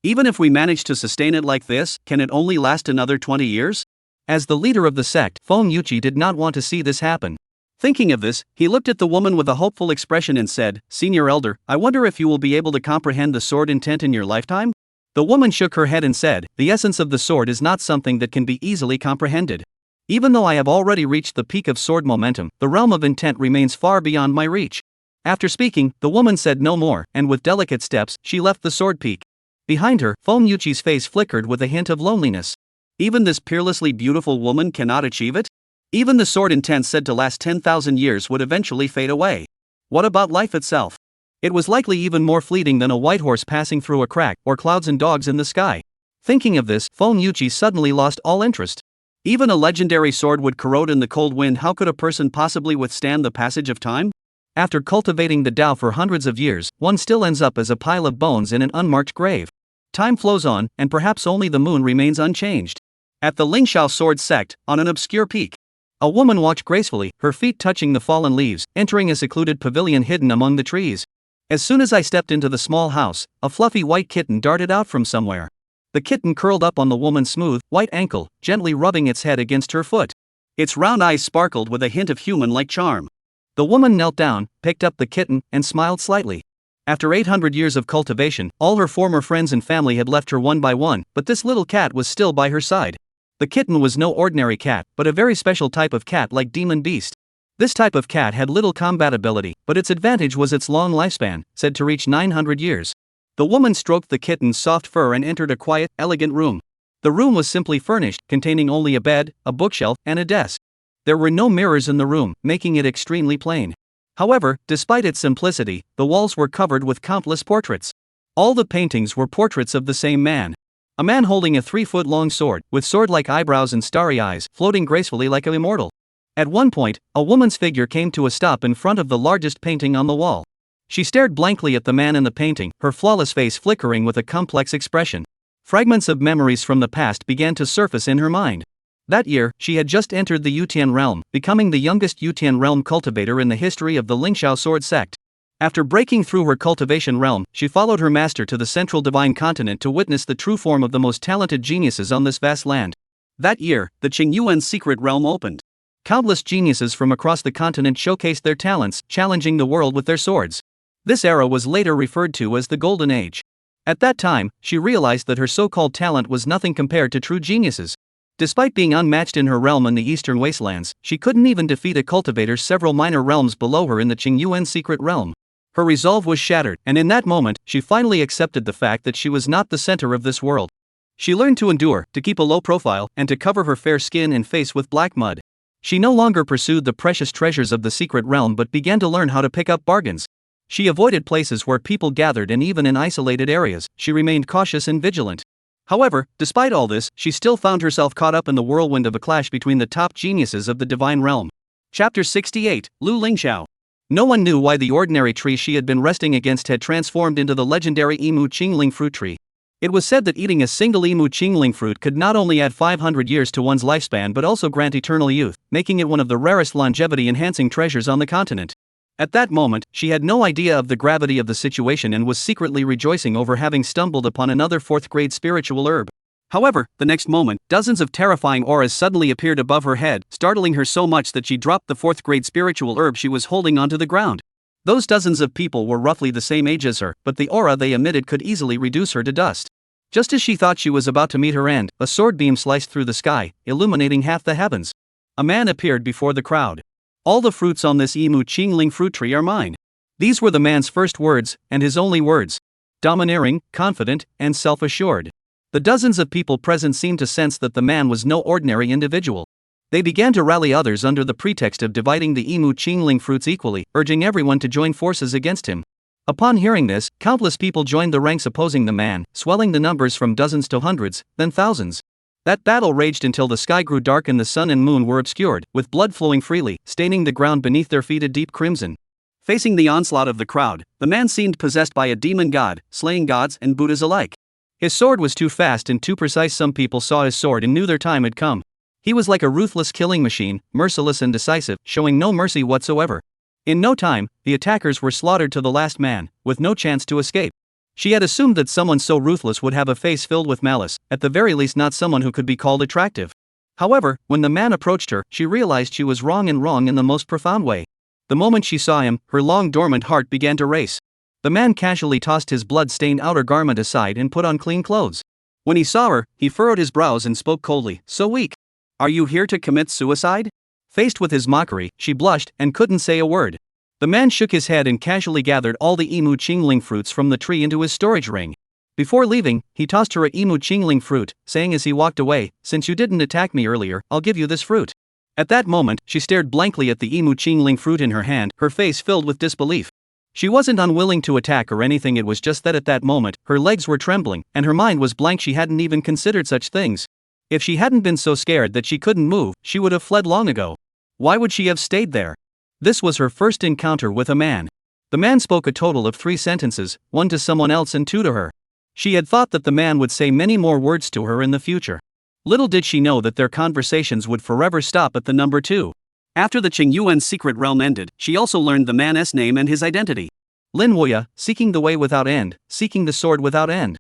Even if we manage to sustain it like this, can it only last another 20 years? As the leader of the sect, Feng Yuqi did not want to see this happen. Thinking of this, he looked at the woman with a hopeful expression and said, "Senior Elder, I wonder if you will be able to comprehend the sword intent in your lifetime?" The woman shook her head and said, "The essence of the sword is not something that can be easily comprehended. Even though I have already reached the peak of sword momentum, the realm of intent remains far beyond my reach." After speaking, the woman said no more, and with delicate steps, she left the sword peak. Behind her, Feng Yuqi's face flickered with a hint of loneliness. Even this peerlessly beautiful woman cannot achieve it? Even the sword intent said to last 10,000 years would eventually fade away. What about life itself? It was likely even more fleeting than a white horse passing through a crack, or clouds and dogs in the sky. Thinking of this, Feng Yuqi suddenly lost all interest. Even a legendary sword would corrode in the cold wind. How could a person possibly withstand the passage of time? After cultivating the Tao for hundreds of years, one still ends up as a pile of bones in an unmarked grave. Time flows on, and perhaps only the moon remains unchanged. At the Lingxiao sword sect, on an obscure peak, a woman walked gracefully, her feet touching the fallen leaves, entering a secluded pavilion hidden among the trees. As soon as I stepped into the small house, a fluffy white kitten darted out from somewhere. The kitten curled up on the woman's smooth, white ankle, gently rubbing its head against her foot. Its round eyes sparkled with a hint of human-like charm. The woman knelt down, picked up the kitten, and smiled slightly. After 800 years of cultivation, all her former friends and family had left her one by one, but this little cat was still by her side. The kitten was no ordinary cat, but a very special type of cat like demon beast. This type of cat had little combat ability, but its advantage was its long lifespan, said to reach 900 years. The woman stroked the kitten's soft fur and entered a quiet, elegant room. The room was simply furnished, containing only a bed, a bookshelf, and a desk. There were no mirrors in the room, making it extremely plain. However, despite its simplicity, the walls were covered with countless portraits. All the paintings were portraits of the same man. A man holding a 3-foot-long sword, with sword-like eyebrows and starry eyes, floating gracefully like an immortal. At one point, a woman's figure came to a stop in front of the largest painting on the wall. She stared blankly at the man in the painting, her flawless face flickering with a complex expression. Fragments of memories from the past began to surface in her mind. That year, she had just entered the Yutian realm, becoming the youngest Yutian realm cultivator in the history of the Lingxiao sword sect. After breaking through her cultivation realm, she followed her master to the central divine continent to witness the true form of the most talented geniuses on this vast land. That year, the Qingyuan secret realm opened. Countless geniuses from across the continent showcased their talents, challenging the world with their swords. This era was later referred to as the Golden Age. At that time, she realized that her so-called talent was nothing compared to true geniuses. Despite being unmatched in her realm in the eastern wastelands, she couldn't even defeat a cultivator several minor realms below her in the Qingyuan secret realm. Her resolve was shattered, and in that moment, she finally accepted the fact that she was not the center of this world. She learned to endure, to keep a low profile, and to cover her fair skin and face with black mud. She no longer pursued the precious treasures of the secret realm but began to learn how to pick up bargains. She avoided places where people gathered, and even in isolated areas, she remained cautious and vigilant. However, despite all this, she still found herself caught up in the whirlwind of a clash between the top geniuses of the divine realm. Chapter 68, Lu Lingxiao. No one knew why the ordinary tree she had been resting against had transformed into the legendary Imu Qingling fruit tree. It was said that eating a single Imu Qingling fruit could not only add 500 years to one's lifespan but also grant eternal youth, making it one of the rarest longevity-enhancing treasures on the continent. At that moment, she had no idea of the gravity of the situation and was secretly rejoicing over having stumbled upon another fourth-grade spiritual herb. However, the next moment, dozens of terrifying auras suddenly appeared above her head, startling her so much that she dropped the fourth-grade spiritual herb she was holding onto the ground. Those dozens of people were roughly the same age as her, but the aura they emitted could easily reduce her to dust. Just as she thought she was about to meet her end, a sword beam sliced through the sky, illuminating half the heavens. A man appeared before the crowd. "All the fruits on this Imu Qingling fruit tree are mine." These were the man's first words, and his only words. Domineering, confident, and self-assured. The dozens of people present seemed to sense that the man was no ordinary individual. They began to rally others under the pretext of dividing the Imu Qingling fruits equally, urging everyone to join forces against him. Upon hearing this, countless people joined the ranks opposing the man, swelling the numbers from dozens to hundreds, then thousands. That battle raged until the sky grew dark and the sun and moon were obscured, with blood flowing freely, staining the ground beneath their feet a deep crimson. Facing the onslaught of the crowd, the man seemed possessed by a demon god, slaying gods and Buddhas alike. His sword was too fast and too precise. Some people saw his sword and knew their time had come. He was like a ruthless killing machine, merciless and decisive, showing no mercy whatsoever. In no time, the attackers were slaughtered to the last man, with no chance to escape. She had assumed that someone so ruthless would have a face filled with malice, at the very least not someone who could be called attractive. However, when the man approached her, she realized she was wrong, and wrong in the most profound way. The moment she saw him, her long dormant heart began to race. The man casually tossed his blood-stained outer garment aside and put on clean clothes. When he saw her, he furrowed his brows and spoke coldly, "So weak. Are you here to commit suicide?" Faced with his mockery, she blushed and couldn't say a word. The man shook his head and casually gathered all the Imu Qingling fruits from the tree into his storage ring. Before leaving, he tossed her a Imu Qingling fruit, saying as he walked away, "Since you didn't attack me earlier, I'll give you this fruit." At that moment, she stared blankly at the Imu Qingling fruit in her hand, her face filled with disbelief. She wasn't unwilling to attack or anything, it was just that at that moment, her legs were trembling, and her mind was blank. She hadn't even considered such things. If she hadn't been so scared that she couldn't move, she would have fled long ago. Why would she have stayed there? This was her first encounter with a man. The man spoke a total of 3 sentences, 1 to someone else and 2 to her. She had thought that the man would say many more words to her in the future. Little did she know that their conversations would forever stop at the number 2. After the Qingyuan's secret realm ended, she also learned the man's name and his identity. Lin Wuya, seeking the way without end, seeking the sword without end.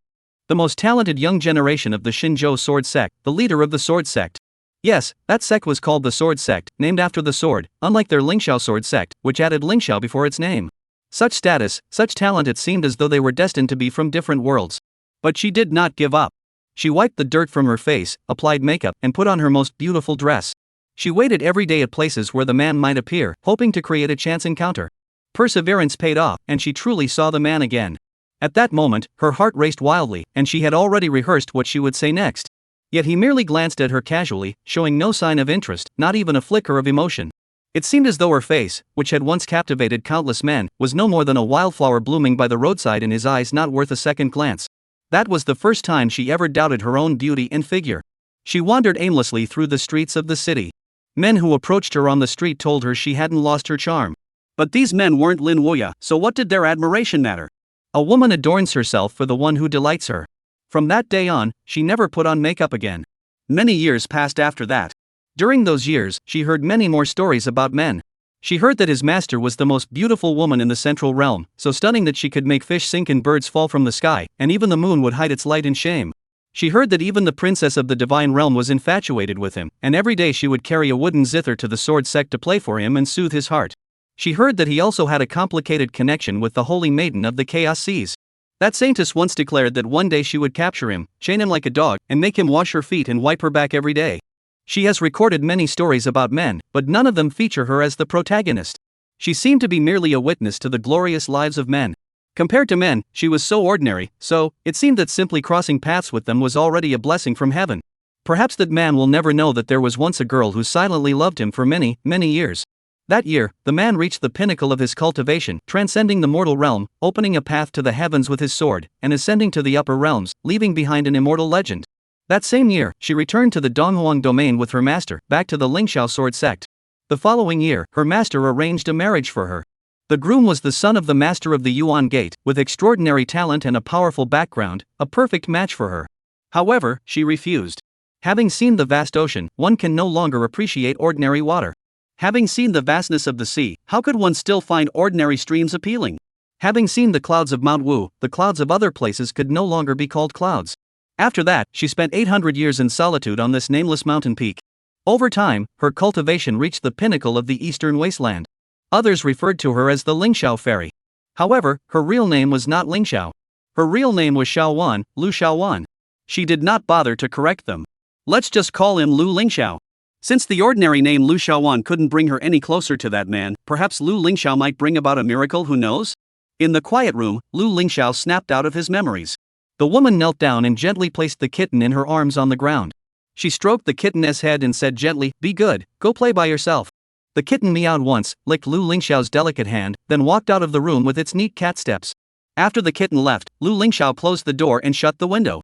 The most talented young generation of the Xinzhou sword sect, the leader of the sword sect. Yes, that sect was called the Sword Sect, named after the sword, unlike their Lingxiao sword sect, which added Lingxiao before its name. Such status, such talent, it seemed as though they were destined to be from different worlds. But she did not give up. She wiped the dirt from her face, applied makeup, and put on her most beautiful dress. She waited every day at places where the man might appear, hoping to create a chance encounter. Perseverance paid off, and she truly saw the man again. At that moment, her heart raced wildly, and she had already rehearsed what she would say next. Yet he merely glanced at her casually, showing no sign of interest, not even a flicker of emotion. It seemed as though her face, which had once captivated countless men, was no more than a wildflower blooming by the roadside and his eyes not worth a second glance. That was the first time she ever doubted her own beauty and figure. She wandered aimlessly through the streets of the city. Men who approached her on the street told her she hadn't lost her charm. But these men weren't Lin Wuya, so what did their admiration matter? A woman adorns herself for the one who delights her. From that day on, she never put on makeup again. Many years passed after that. During those years, she heard many more stories about men. She heard that his master was the most beautiful woman in the central realm, so stunning that she could make fish sink and birds fall from the sky, and even the moon would hide its light in shame. She heard that even the princess of the divine realm was infatuated with him, and every day she would carry a wooden zither to the sword sect to play for him and soothe his heart. She heard that he also had a complicated connection with the holy maiden of the chaos seas. That saintess once declared that one day she would capture him, chain him like a dog, and make him wash her feet and wipe her back every day. She has recorded many stories about men, but none of them feature her as the protagonist. She seemed to be merely a witness to the glorious lives of men. Compared to men, she was so ordinary, so it seemed that simply crossing paths with them was already a blessing from heaven. Perhaps that man will never know that there was once a girl who silently loved him for many, many years. That year, the man reached the pinnacle of his cultivation, transcending the mortal realm, opening a path to the heavens with his sword, and ascending to the upper realms, leaving behind an immortal legend. That same year, she returned to the Donghuang domain with her master, back to the Lingxiao sword sect. The following year, her master arranged a marriage for her. The groom was the son of the master of the Yuan Gate, with extraordinary talent and a powerful background, a perfect match for her. However, she refused. Having seen the vast ocean, one can no longer appreciate ordinary water. Having seen the vastness of the sea, how could one still find ordinary streams appealing? Having seen the clouds of Mount Wu, the clouds of other places could no longer be called clouds. After that, she spent 800 years in solitude on this nameless mountain peak. Over time, her cultivation reached the pinnacle of the eastern wasteland. Others referred to her as the Lingxiao fairy. However, her real name was not Lingxiao. Her real name was Xiaowan, Lu Xiaowan. She did not bother to correct them. Let's just call him Lu Lingxiao. Since the ordinary name Lu Xiaowan couldn't bring her any closer to that man, perhaps Lu Lingxiao might bring about a miracle, who knows? In the quiet room, Lu Lingxiao snapped out of his memories. The woman knelt down and gently placed the kitten in her arms on the ground. She stroked the kitten's head and said gently, "Be good, go play by yourself." The kitten meowed once, licked Lu Lingxiao's delicate hand, then walked out of the room with its neat cat steps. After the kitten left, Lu Lingxiao closed the door and shut the window.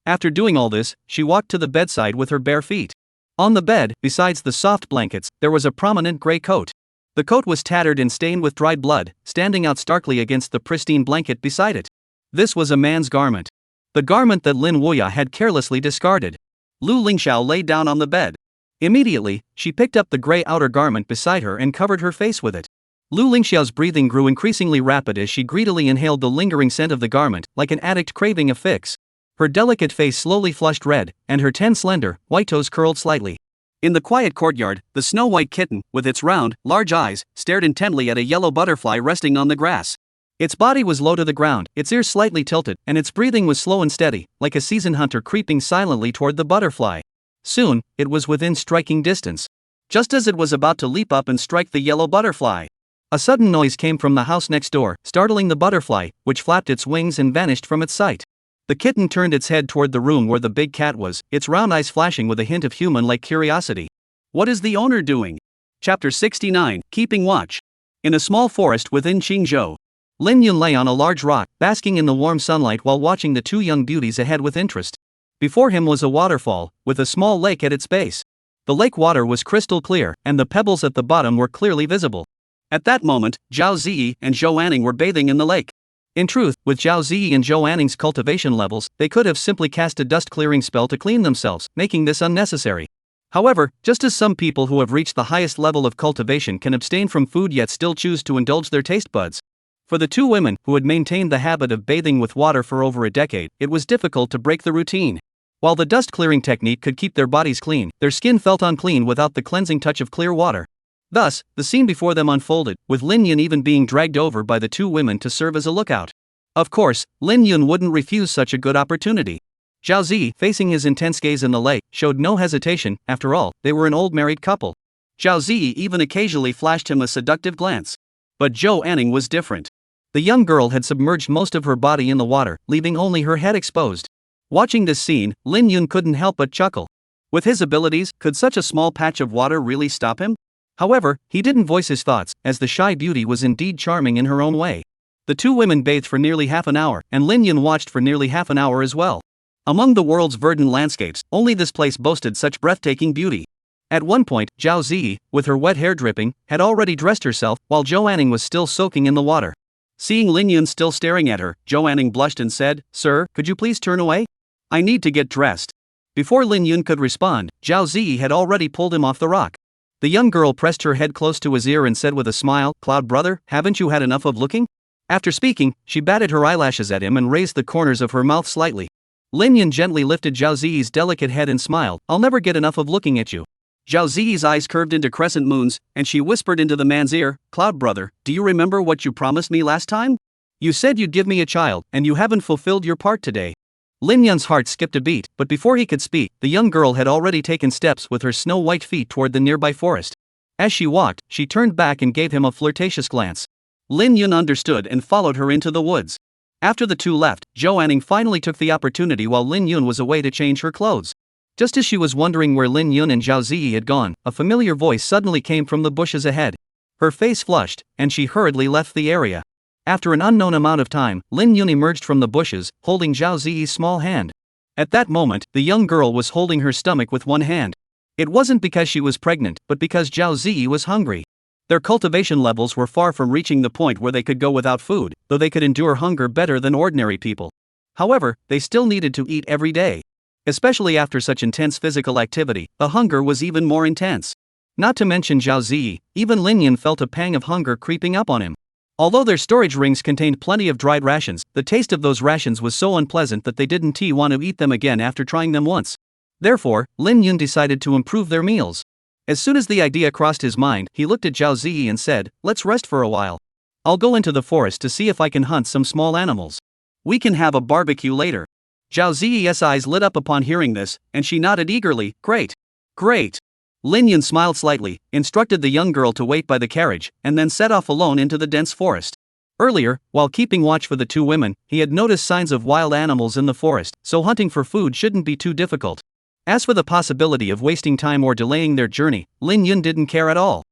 After doing all this, she walked to the bedside with her bare feet. On the bed, besides the soft blankets, there was a prominent gray coat. The coat was tattered and stained with dried blood, standing out starkly against the pristine blanket beside it. This was a man's garment. The garment that Lin Wuya had carelessly discarded. Lu Lingxiao lay down on the bed. Immediately, she picked up the gray outer garment beside her and covered her face with it. Lu Lingxiao's breathing grew increasingly rapid as she greedily inhaled the lingering scent of the garment, like an addict craving a fix. Her delicate face slowly flushed red, and her 10 slender, white toes curled slightly. In the quiet courtyard, the snow-white kitten, with its round, large eyes, stared intently at a yellow butterfly resting on the grass. Its body was low to the ground, its ears slightly tilted, and its breathing was slow and steady, like a seasoned hunter creeping silently toward the butterfly. Soon, it was within striking distance. Just as it was about to leap up and strike the yellow butterfly, a sudden noise came from the house next door, startling the butterfly, which flapped its wings and vanished from its sight. The kitten turned its head toward the room where the big cat was, its round eyes flashing with a hint of human-like curiosity. What is the owner doing? Chapter 69, Keeping Watch. In a small forest within Qingzhou, Lin Yun lay on a large rock, basking in the warm sunlight while watching the two young beauties ahead with interest. Before him was a waterfall, with a small lake at its base. The lake water was crystal clear, and the pebbles at the bottom were clearly visible. At that moment, Zhao Ziyi and Zhou Anning were bathing in the lake. In truth, with Zhao Ziyi and Zhou Anning's cultivation levels, they could have simply cast a dust-clearing spell to clean themselves, making this unnecessary. However, just as some people who have reached the highest level of cultivation can abstain from food yet still choose to indulge their taste buds, for the two women, who had maintained the habit of bathing with water for over a decade, it was difficult to break the routine. While the dust-clearing technique could keep their bodies clean, their skin felt unclean without the cleansing touch of clear water. Thus, the scene before them unfolded, with Lin Yun even being dragged over by the two women to serve as a lookout. Of course, Lin Yun wouldn't refuse such a good opportunity. Zhao Zi, facing his intense gaze in the lake, showed no hesitation. After all, they were an old married couple. Zhao Zi even occasionally flashed him a seductive glance. But Zhou Anning was different. The young girl had submerged most of her body in the water, leaving only her head exposed. Watching this scene, Lin Yun couldn't help but chuckle. With his abilities, could such a small patch of water really stop him? However, he didn't voice his thoughts, as the shy beauty was indeed charming in her own way. The two women bathed for nearly half an hour, and Lin Yun watched for nearly half an hour as well. Among the world's verdant landscapes, only this place boasted such breathtaking beauty. At one point, Zhao Ziyi, with her wet hair dripping, had already dressed herself, while Zhou Anning was still soaking in the water. Seeing Lin Yun still staring at her, Zhou Anning blushed and said, "Sir, could you please turn away? I need to get dressed." Before Lin Yun could respond, Zhao Ziyi had already pulled him off the rock. The young girl pressed her head close to his ear and said with a smile, "Cloud brother, haven't you had enough of looking?" After speaking, she batted her eyelashes at him and raised the corners of her mouth slightly. Lin Yun gently lifted Zhao Ziyi's delicate head and smiled, "I'll never get enough of looking at you." Zhao Ziyi's eyes curved into crescent moons, and she whispered into the man's ear, "Cloud brother, do you remember what you promised me last time? You said you'd give me a child, and you haven't fulfilled your part today." Lin Yun's heart skipped a beat, but before he could speak, the young girl had already taken steps with her snow-white feet toward the nearby forest. As she walked, she turned back and gave him a flirtatious glance.
Lin Yun understood and followed her into the woods. After the two left, Zhou Anning finally took the opportunity while Lin Yun was away to change her clothes.
Just as she was wondering where Lin Yun and Zhao Ziyi had gone, a familiar voice suddenly came from the bushes ahead. Her face flushed, and she hurriedly left the area. After an unknown amount of time, Lin Yun emerged from the bushes, holding Zhao Ziyi's small hand. At that moment, the young girl was holding her stomach with one hand. It wasn't because she was pregnant, but because Zhao Ziyi was hungry. Their cultivation levels were far from reaching the point where they could go without food, though they could endure hunger better than ordinary people. However, they still needed to eat every day. Especially after such intense physical activity, the hunger was even more intense. Not to mention Zhao Ziyi, even Lin Yun felt a pang of hunger creeping up on him. Although their storage rings contained plenty of dried rations, the taste of those rations was so unpleasant that they didn't want to eat them again after trying them once. Therefore, Lin Yun decided to improve their meals. As soon as the idea crossed his mind, he looked at Zhao Ziyi and said, "Let's rest for a while. I'll go into the forest to see if I can hunt some small animals.
We can have a barbecue later." Zhao Ziyi's eyes lit up upon hearing this, and she nodded eagerly, "Great. Great." Lin Yun smiled slightly, instructed the young girl to wait by the carriage, and then set off alone into the dense forest. Earlier, while keeping watch for the two women, he had noticed signs of wild animals in the forest, so hunting for food shouldn't be too difficult. As for the possibility of wasting time or delaying their journey, Lin Yun didn't care at all.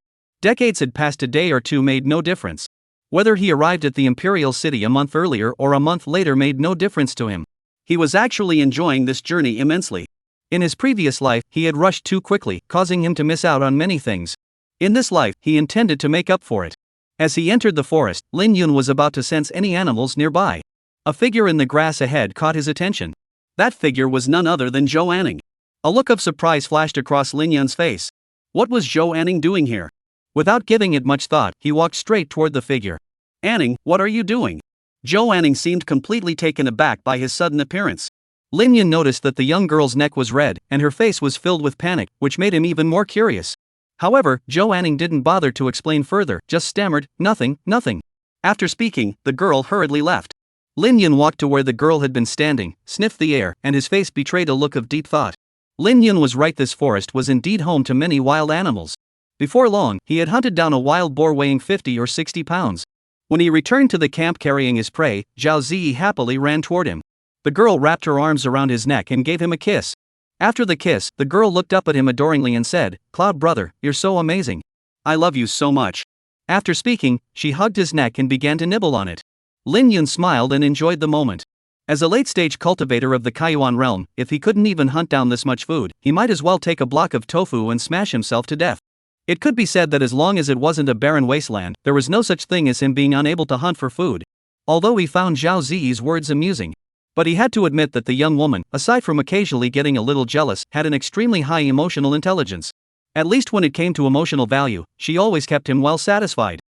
Decades had passed, a day or two made no difference. Whether he arrived at the imperial city a month earlier or a month later made no difference to him. He was actually enjoying this journey immensely. In his previous life, he had rushed too quickly, causing him to miss out on many things. In this life, he intended to make up for it. As he entered the forest, Lin Yun was about to sense any animals nearby. A figure in the grass ahead caught his attention. That figure was none other than Zhou Anning. A look of surprise flashed across Lin Yun's face. What was Zhou Anning doing here? Without giving it much thought, he walked straight toward the figure. "Anning, what are you doing?" Zhou Anning seemed completely taken aback by his sudden appearance. Lin Yun noticed that the young girl's neck was red, and her face was filled with panic, which made him even more curious. However, Zhou Anning didn't bother to explain further, just stammered, "Nothing, nothing." After speaking, the girl hurriedly left. Lin Yun walked to where the girl had been standing, sniffed the air, and his face betrayed a look of deep thought. Lin Yun was right, this forest was indeed home to many wild animals. Before long, he had hunted down a wild boar weighing 50 or 60 pounds. When he returned to the camp carrying his prey, Zhao Ziyi happily ran toward him. The girl wrapped her arms around his neck and gave him a kiss. After the kiss, the girl looked up at him adoringly and said, "Cloud brother, you're so amazing. I love you so much." After speaking, she hugged his neck and began to nibble on it. Lin Yun smiled and enjoyed the moment. As a late-stage cultivator of the Kaiyuan realm, if he couldn't even hunt down this much food, he might as well take a block of tofu and smash himself to death. It could be said that as long as it wasn't a barren wasteland, there was no such thing as him being unable to hunt for food. Although he found Zhao Ziyi's words amusing. But he had to admit that the young woman, aside from occasionally getting a little jealous, had an extremely high emotional intelligence. At least when it came to emotional value, she always kept him well satisfied.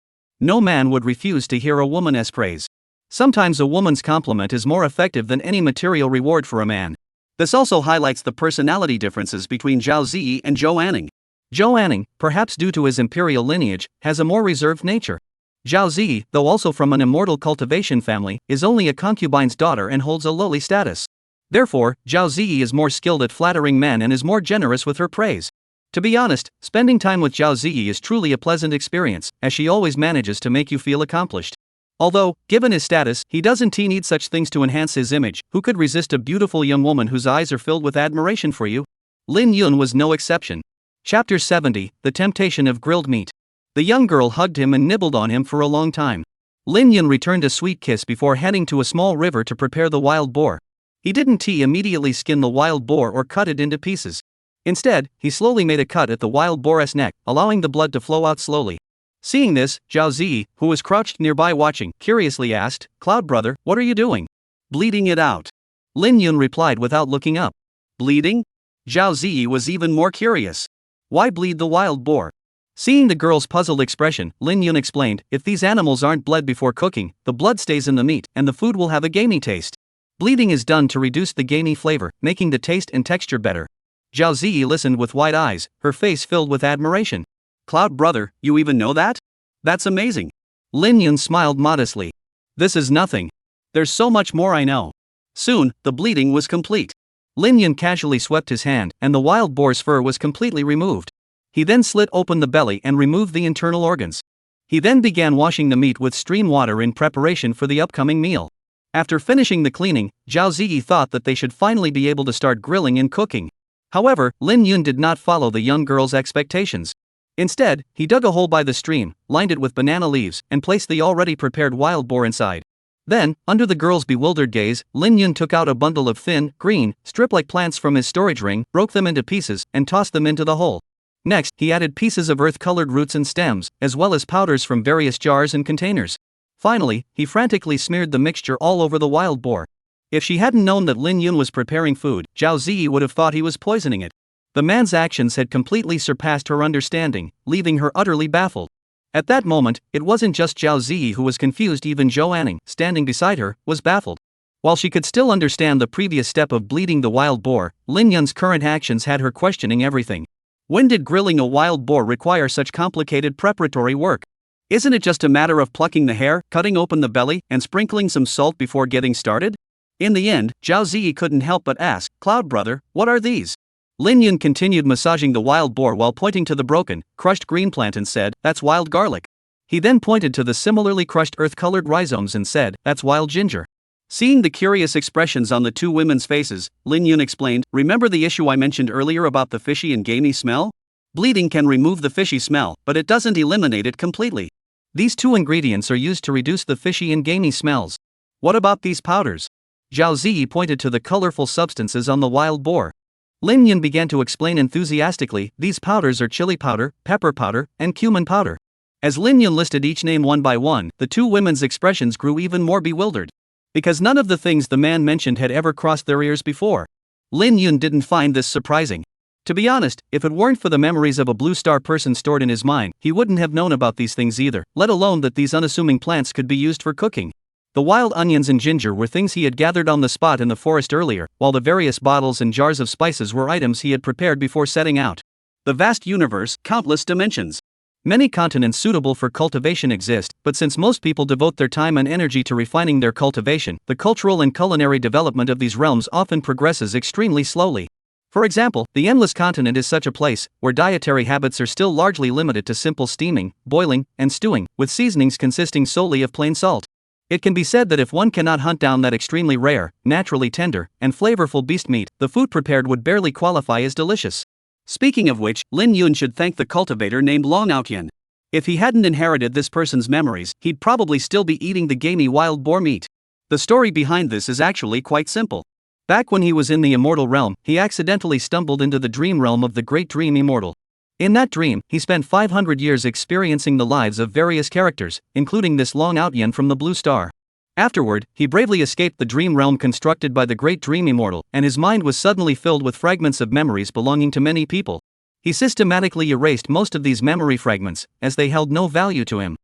No man would refuse to hear a woman's praise. Sometimes a woman's compliment is more effective than any material reward for a man. This also highlights the personality differences between Zhao Ziyi and Zhou Anning. Zhou Anning, perhaps due to his imperial lineage, has a more reserved nature. Zhao Ziyi, though also from an immortal cultivation family, is only a concubine's daughter and holds a lowly status. Therefore, Zhao Ziyi is more skilled at flattering men and is more generous with her praise. To be honest, spending time with Zhao Ziyi is truly a pleasant experience, as she always manages to make you feel accomplished. Although, given his status, he doesn't need such things to enhance his image. Who could resist a beautiful young woman whose eyes are filled with admiration for you? Lin Yun was no exception. Chapter 70, The Temptation of Grilled Meat. The young girl hugged him and nibbled on him for a long time. Lin Yun returned a sweet kiss before heading to a small river to prepare the wild boar. He didn't immediately skin the wild boar or cut it into pieces. Instead, he slowly made a cut at the wild boar's neck, allowing the blood to flow out slowly. Seeing this, Zhao Ziyi, who was crouched nearby watching, curiously asked, "Cloud brother, what are you doing?" "Bleeding it out." Lin Yun replied without looking up. "Bleeding?" Zhao Ziyi was even more curious. "Why bleed the wild boar?" Seeing the girl's puzzled expression, Lin Yun explained, "If these animals aren't bled before cooking, the blood stays in the meat, and the food will have a gamey taste. Bleeding is done to reduce the gamey flavor, making the taste and texture better." Zhao Ziyi listened with wide eyes, her face filled with admiration. "Cloud brother, you even know that? That's amazing." Lin Yun smiled modestly. "This is nothing. There's so much more I know." Soon, the bleeding was complete. Lin Yun casually swept his hand, and the wild boar's fur was completely removed.
He then slit open the belly and removed the internal organs. He then began washing the meat with stream water in preparation for the upcoming meal. After finishing the cleaning, Zhao Ziyi thought that they should finally be able to start grilling and cooking. However, Lin Yun did not follow the young girl's expectations. Instead, he dug a hole by the stream, lined it with banana leaves, and placed the already prepared wild boar inside. Then, under the girl's bewildered gaze, Lin Yun took out a bundle of thin, green, strip-like plants from his storage ring, broke them into pieces, and tossed them into the hole. Next, he added pieces of earth-colored roots and stems, as well as powders from various jars and containers. Finally, he frantically smeared the mixture all over the wild boar. If she hadn't known that Lin Yun was preparing food, Zhao Ziyi would have thought he was poisoning it. The man's actions had completely surpassed her understanding, leaving her utterly baffled. At that moment, it wasn't just Zhao Ziyi who was confused, even Zhou Anning, standing beside her, was baffled. While she could still understand the previous step of bleeding the wild boar, Lin Yun's current actions had her questioning everything. When did grilling a wild boar require such complicated preparatory work? Isn't it just a matter of plucking the hair, cutting open the belly, and sprinkling some salt before getting started? In the end, Zhao Ziyi couldn't help but ask, "Cloud brother, what are these?" Lin Yun continued massaging the wild boar while pointing to the broken, crushed green plant and said, "That's wild garlic." He then pointed to the similarly crushed earth-colored rhizomes and said, "That's wild ginger." Seeing the curious expressions on the two women's faces, Lin Yun explained, "Remember the issue I mentioned earlier about the fishy and gamey smell? Bleeding can remove the fishy smell, but it doesn't eliminate it completely. These two ingredients are used to reduce the fishy and gamey smells. What about these powders?" Zhao Ziyi pointed to the colorful substances on the wild boar. Lin Yun began to explain enthusiastically, "These powders are chili powder, pepper powder, and cumin powder." As Lin Yun listed each name one by one, the two women's expressions grew even more bewildered. Because none of the things the man mentioned had ever crossed their ears before. Lin Yun didn't find this surprising. To be honest, if it weren't for the memories of a blue star person stored in his mind, he wouldn't have known about these things either, let alone that these unassuming plants could be used for cooking. The wild onions and ginger were things he had gathered on the spot in the forest earlier, while the various bottles and jars of spices were items he had prepared before setting out. The vast universe, countless dimensions. Many continents suitable for cultivation exist, but since most people devote their time and energy to refining their cultivation, the cultural and culinary development of these realms often progresses extremely slowly. For example, the Endless Continent is such a place, where dietary habits are still largely limited to simple steaming, boiling, and stewing, with seasonings consisting solely of plain salt. It can be said that if one cannot hunt down that extremely rare, naturally tender, and flavorful beast meat, the food prepared would barely qualify as delicious. Speaking of which, Lin Yun should thank the cultivator named Long Outyan. If he hadn't inherited this person's memories, he'd probably still be eating the gamey wild boar meat. The story behind this is actually quite simple. Back when he was in the immortal realm, he accidentally stumbled into the dream realm of the Great Dream Immortal. In that dream, he spent 500 years experiencing the lives of various characters, including this Long Outyan from the Blue Star. Afterward, he bravely escaped the dream realm constructed by the Great Dream Immortal, and his mind was suddenly filled with fragments of memories belonging to many people. He systematically erased most of these memory fragments, as they held no value to him.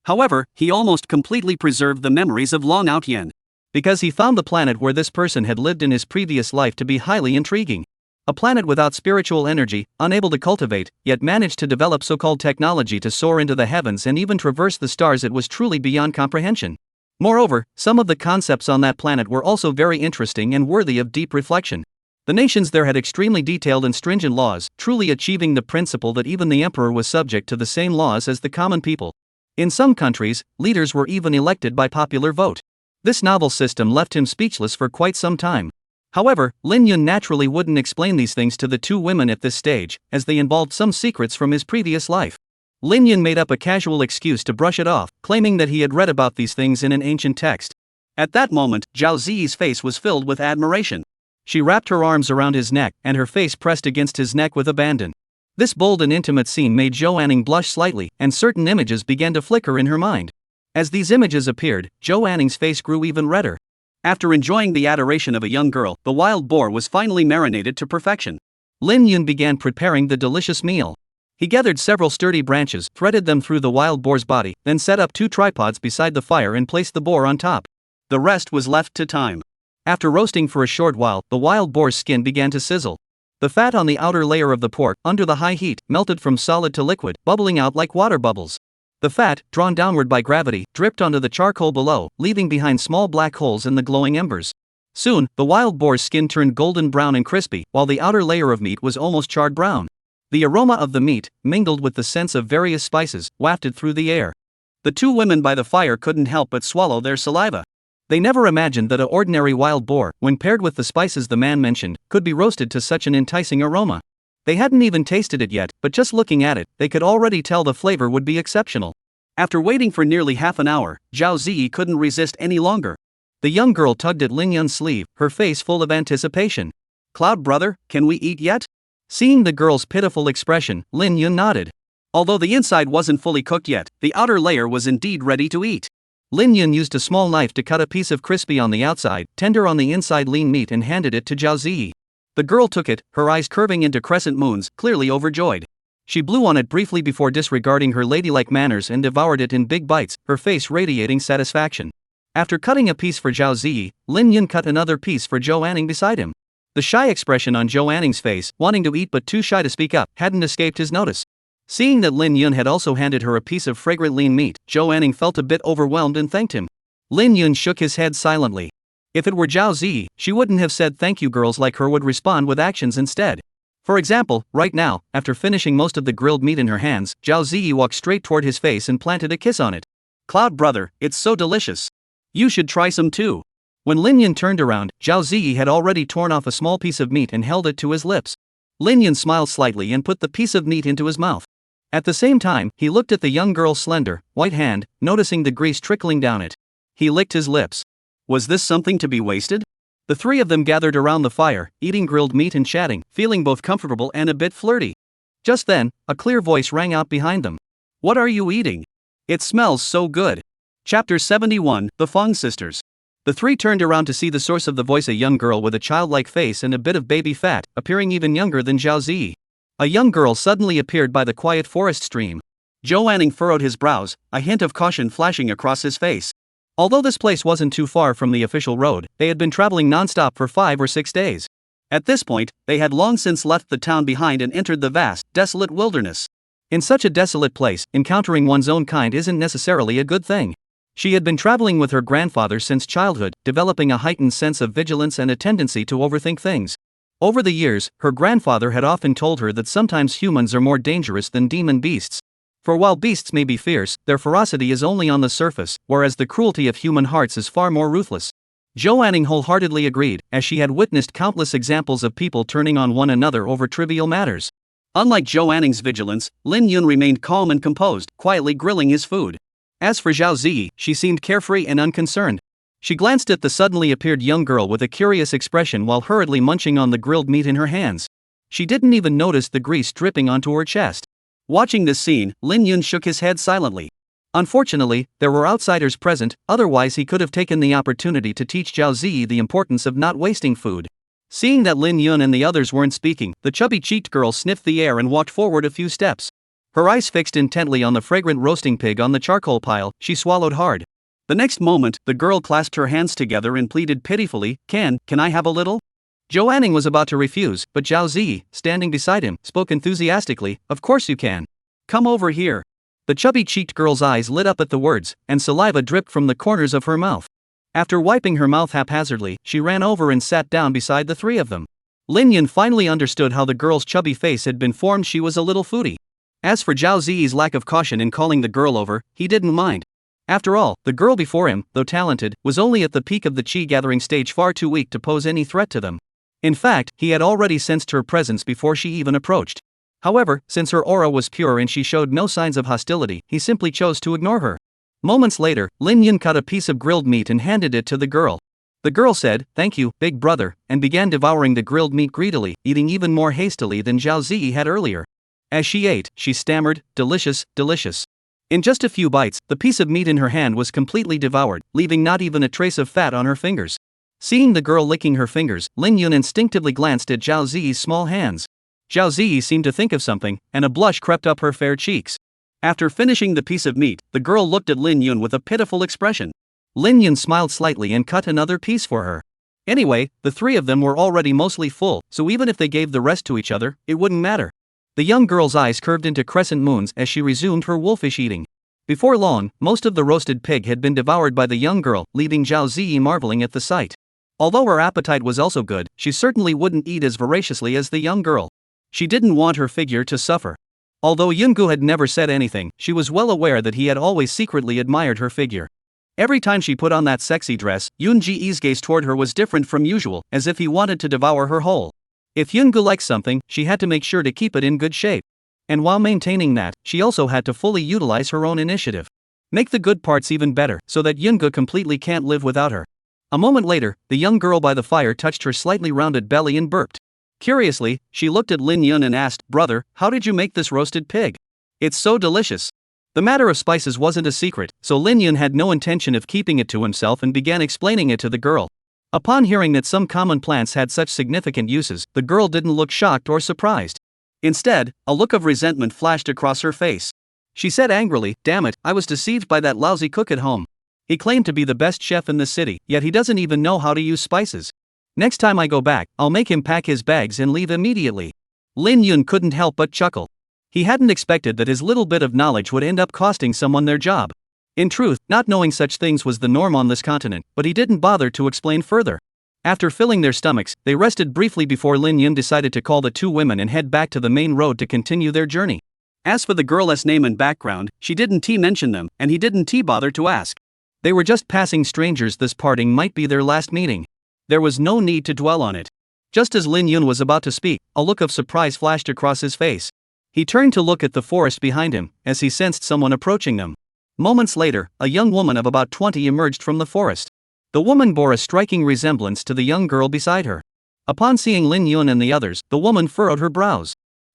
However, he almost completely preserved the memories of Long Outyan, because he found the planet where this person had lived in his previous life to be highly intriguing. A planet without spiritual energy, unable to cultivate, yet managed to develop so-called technology to soar into the heavens and even traverse the stars. It was truly beyond comprehension. Moreover, some of the concepts on that planet were also very interesting and worthy of deep reflection. The nations there had extremely detailed and stringent laws, truly achieving the principle that even the emperor was subject to the same laws as the common people. In some countries, leaders were even elected by popular vote. This novel system left him speechless for quite some time. However, Lin Yun naturally wouldn't explain these things to the two women at this stage, as they involved some secrets from his previous life. Lin Yun made up a casual excuse to brush it off, claiming that he had read about these things in an ancient text. At that moment, Zhao Ziyi's face was filled with admiration. She wrapped her arms around his neck, and her face pressed against his neck with abandon. This bold and intimate scene made Zhou Anning blush slightly, and certain images began to flicker in her mind. As these images appeared, Zhou Anning's face grew even redder. After enjoying the adoration of a young girl, the wild boar was finally marinated to perfection. Lin Yun began preparing the delicious meal. He gathered several sturdy branches, threaded them through the wild boar's body, then set up 2 tripods beside the fire and placed the boar on top. The rest was left to time. After roasting for a short while, the wild boar's skin began to sizzle. The fat on the outer layer of the pork, under the high heat, melted from solid to liquid, bubbling out like water bubbles. The fat, drawn downward by gravity, dripped onto the charcoal below, leaving behind small black holes in the glowing embers. Soon, the wild boar's skin turned golden brown and crispy, while the outer layer of meat was almost charred brown. The aroma of the meat, mingled with the scents of various spices, wafted through the air.
The two women by the fire couldn't help but swallow their saliva.
They never imagined that an ordinary wild boar, when paired with the spices the man mentioned, could be roasted to such an enticing aroma. They hadn't even tasted it yet, but just looking at it, they could already tell the flavor would be exceptional.
After waiting for nearly half an hour, Zhao Ziyi couldn't resist any longer.
The young girl tugged at Lin Yun's sleeve, her face full of anticipation.
"Cloud brother, can we eat yet?"
Seeing the girl's pitiful expression, Lin Yun nodded.
Although the inside wasn't fully cooked yet, the outer layer was indeed ready to eat.
Lin Yun used a small knife to cut a piece of crispy on the outside, tender on the inside lean meat and handed it to Zhao Ziyi. The girl took it, her eyes curving into crescent moons, clearly overjoyed. She blew on it briefly before disregarding her ladylike manners and devoured it in big bites, her face radiating satisfaction. After cutting a piece for Zhao Ziyi, Lin Yun cut another piece for Zhou Anning beside him. The shy expression on Zhou Anning's face, wanting to eat but too shy to speak up, hadn't escaped his notice. Seeing that Lin Yun had also handed her a piece of fragrant lean meat, Zhou Anning felt a bit overwhelmed and thanked him. Lin Yun shook his head silently. If it were Zhao Ziyi, she wouldn't have said thank you. Girls like her would respond with actions instead. For example, right now, after finishing most of the grilled meat in her hands, Zhao Ziyi walked straight toward his face and planted a kiss on it.
"Cloud brother, it's so delicious. You should try some too."
When Lin Yun turned around, Zhao Ziyi had already torn off a small piece of meat and held it to his lips. Lin Yun smiled slightly and put the piece of meat into his mouth. At the same time, he looked at the young girl's slender, white hand, noticing the grease trickling down it. He licked his lips.
Was this something to be wasted?
The three of them gathered around the fire, eating grilled meat and chatting, feeling both comfortable and a bit flirty. Just then, a clear voice rang out behind them.
"What are you eating? It smells so good." Chapter 71, The Fong Sisters.
The three turned around to see the source of the voice, a young girl with a childlike face and a bit of baby fat, appearing even younger than Zhao Ziyi. A young girl suddenly appeared by the quiet forest stream.
Zhou Anning furrowed his brows, a hint of caution flashing across his face.
Although this place wasn't too far from the official road, they had been traveling non-stop for 5 or 6 days.
At this point, they had long since left the town behind and entered the vast, desolate wilderness.
In such a desolate place, encountering one's own kind isn't necessarily a good thing. She had been traveling with her grandfather since childhood, developing a heightened sense of vigilance and a tendency to overthink things. Over the years, her grandfather had often told her that sometimes humans are more dangerous than demon beasts. For while beasts may be fierce, their ferocity is only on the surface, whereas the cruelty of human hearts is far more ruthless. Zhou Anning wholeheartedly agreed, as she had witnessed countless examples of people turning on one another over trivial matters.
Unlike Zhou Anning's vigilance, Lin Yun remained calm and composed, quietly grilling his food.
As for Zhao Ziyi, she seemed carefree and unconcerned. She glanced at the suddenly appeared young girl with a curious expression while hurriedly munching on the grilled meat in her hands. She didn't even notice the grease dripping onto her chest.
Watching this scene, Lin Yun shook his head silently.
Unfortunately, there were outsiders present, otherwise he could have taken the opportunity to teach Zhao Ziyi the importance of not wasting food. Seeing that Lin Yun and the others weren't speaking, the chubby-cheeked girl sniffed the air and walked forward a few steps. Her eyes fixed intently on the fragrant roasting pig on the charcoal pile, she swallowed hard.
The next moment, the girl clasped her hands together and pleaded pitifully, Can I have a little?"
Zhou Anning was about to refuse, but Zhao Ziyi, standing beside him, spoke enthusiastically, "Of course you can.
Come over here."
The chubby-cheeked girl's eyes lit up at the words, and saliva dripped from the corners of her mouth. After wiping her mouth haphazardly, she ran over and sat down beside the three of them. Lin Yun finally understood how the girl's chubby face had been formed. She was a little foodie. As for Zhao Ziyi's lack of caution in calling the girl over, he didn't mind. After all, the girl before him, though talented, was only at the peak of the chi-gathering stage, far too weak to pose any threat to them. In fact, he had already sensed her presence before she even approached. However, since her aura was pure and she showed no signs of hostility, he simply chose to ignore her. Moments later, Lin Yun cut a piece of grilled meat and handed it to the girl. The girl said, "Thank you, big brother," and began devouring the grilled meat greedily, eating even more hastily than Zhao Ziyi had earlier. As she ate, she stammered, "Delicious, delicious." In just a few bites, the piece of meat in her hand was completely devoured, leaving not even a trace of fat on her fingers. Seeing the girl licking her fingers, Lin Yun instinctively glanced at Zhao Ziyi's small hands. Zhao Ziyi seemed to think of something, and a blush crept up her fair cheeks. After finishing the piece of meat, the girl looked at Lin Yun with a pitiful expression. Lin Yun smiled slightly and cut another piece for her. Anyway, the three of them were already mostly full, so even if they gave the rest to each other, it wouldn't matter. The young girl's eyes curved into crescent moons as she resumed her wolfish eating. Before long, most of the roasted pig had been devoured by the young girl, leaving Zhao Ziyi marveling at the sight. Although her appetite was also good, she certainly wouldn't eat as voraciously as the young girl.
She didn't want her figure to suffer. Although Yoongu had never said anything, she was well aware that he had always secretly admired her figure. Every time she put on that sexy dress, Yoon Ji-ee's gaze toward her was different from usual, as if he wanted to devour her whole. If Yoongu liked something, she had to make sure to keep it in good shape. And while maintaining that, she also had to fully utilize her own initiative. Make the good parts even better, so that Yoongu completely can't live without her. A moment later, the young girl by the fire touched her slightly rounded belly and burped. Curiously, she looked at Lin Yun and asked, "Brother, how did you make this roasted pig? It's so delicious." The matter of spices wasn't a secret, so Lin Yun had no intention of keeping it to himself and began explaining it to the girl. Upon hearing that some common plants had such significant uses, the girl didn't look shocked or surprised. Instead, a look of resentment flashed across her face. She said angrily, "Damn it, I was deceived by that lousy cook at home. He claimed to be the best chef in the city, yet he doesn't even know how to use spices. Next time I go back, I'll make him pack his bags and leave immediately." Lin Yun couldn't help but chuckle. He hadn't expected that his little bit of knowledge would end up costing someone their job. In truth, not knowing such things was the norm on this continent, but he didn't bother to explain further. After filling their stomachs, they rested briefly before Lin Yun decided to call the two women and head back to the main road to continue their journey. As for the girl's name and background, she didn't mention them, and he didn't bother to ask. They were just passing strangers. This parting might be their last meeting. There was no need to dwell on it. Just as Lin Yun was about to speak, a look of surprise flashed across his face. He turned to look at the forest behind him, as he sensed someone approaching them. Moments later, a young woman of about 20 emerged from the forest. The woman bore a striking resemblance to the young girl beside her. Upon seeing Lin Yun and the others, the woman furrowed her brows.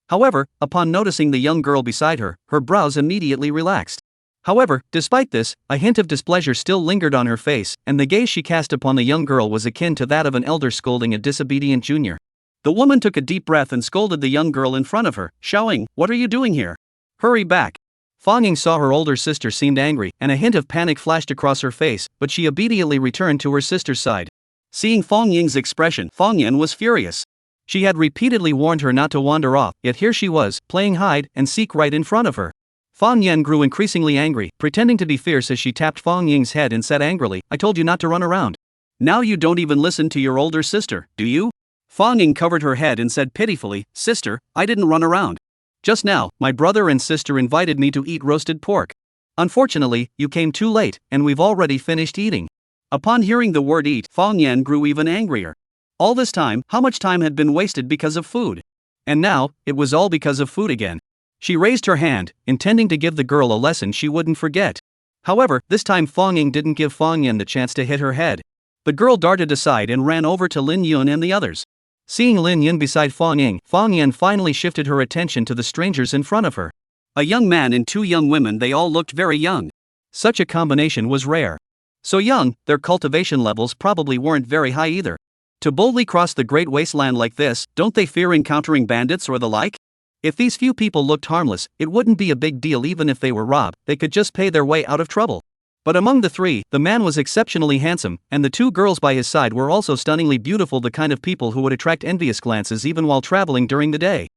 However, upon noticing the young girl beside her, her brows immediately relaxed. However, despite this, a hint of displeasure still lingered on her face, and the gaze she cast upon the young girl was akin to that of an elder scolding a disobedient junior. The woman took a deep breath and scolded the young girl in front of her, shouting, "What are you doing here? Hurry back." Fong Ying saw her older sister seemed angry, and a hint of panic flashed across her face, but she obediently returned to her sister's side. Seeing Fong Ying's expression, Fong Yen was furious. She had repeatedly warned her not to wander off, yet here she was, playing hide and seek right in front of her. Fong Yen grew increasingly angry, pretending to be fierce as she tapped Fong Ying's head and said angrily, "I told you not to run around. Now you don't even listen to your older sister, do you?" Fong Ying covered her head and said pitifully, "Sister, I didn't run around. Just now, my brother and sister invited me to eat roasted pork. Unfortunately, you came too late, and we've already finished eating." Upon hearing the word eat, Fong Yen grew even angrier. All this time, how much time had been wasted because of food? And now, it was all because of food again. She raised her hand, intending to give the girl a lesson she wouldn't forget. However, this time Fong Ying didn't give Fong Yen the chance to hit her head. The girl darted aside and ran over to Lin Yun and the others. Seeing Lin Yun beside Fong Yen finally shifted her attention to the strangers in front of her. A young man and two young women, they all looked very young. Such a combination was rare. So young, their cultivation levels probably weren't very high either. To boldly cross the great wasteland like this, don't they fear encountering bandits or the like? If these few people looked harmless, it wouldn't be a big deal even if they were robbed, they could just pay their way out of trouble. But among the three, the man was exceptionally handsome, and the two girls by his side were also stunningly beautiful, the kind of people who would attract envious glances even while traveling during the day.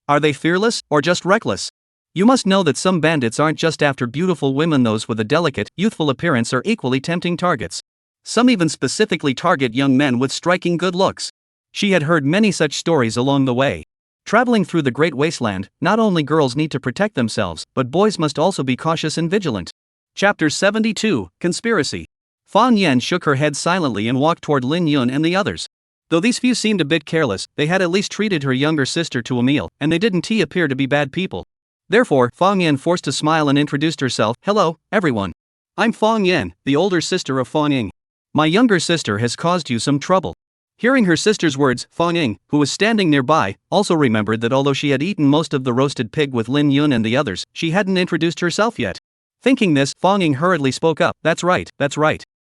Are they fearless, or just reckless? You must know that some bandits aren't just after beautiful women, those with a delicate, youthful appearance are equally tempting targets. Some even specifically target young men with striking good looks. She had heard many such stories along the way. Traveling through the Great Wasteland, not only girls need to protect themselves, but boys must also be cautious and vigilant. Chapter 72, Conspiracy. Fong Yen shook her head silently and walked toward Lin Yun and the others. Though these few seemed a bit careless, they had at least treated her younger sister to a meal, and they didn't appear to be bad people. Therefore, Fong Yen forced a smile and introduced herself. "Hello, everyone. I'm Fong Yen, the older sister of Fong Ying. My younger sister has caused you some trouble." Hearing her sister's words, Fong Ying, who was standing nearby, also remembered that although she had eaten most of the roasted pig with Lin Yun and the others, she hadn't introduced herself yet. Thinking this, Fong Ying hurriedly spoke up. That's right.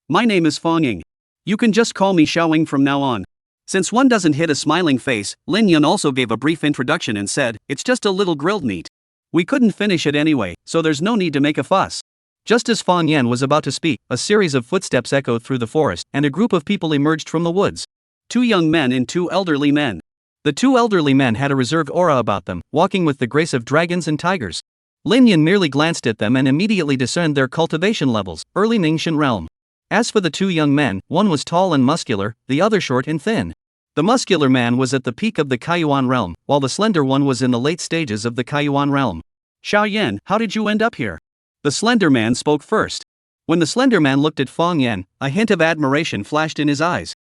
My name is Fong Ying. You can just call me Xiao Ying from now on." Since one doesn't hit a smiling face, Lin Yun also gave a brief introduction and said, "It's just a little grilled meat. We couldn't finish it anyway, so there's no need to make a fuss." Just as Fong Yen was about to speak, a series of footsteps echoed through the forest, and a group of people emerged from the woods. Two young men and two elderly men. The two elderly men had a reserved aura about them, walking with the grace of dragons and tigers. Lin Yun merely glanced at them and immediately discerned their cultivation levels, early Ningxian realm. As for the two young men, one was tall and muscular, the other short and thin.
The muscular man was at the peak of the Kaiyuan realm, while the slender one was in the late stages of the Kaiyuan realm.
Xiao Yan, how did you end up here?
The slender man spoke first. When the slender man looked at Fang Yan, a hint of admiration flashed in his eyes.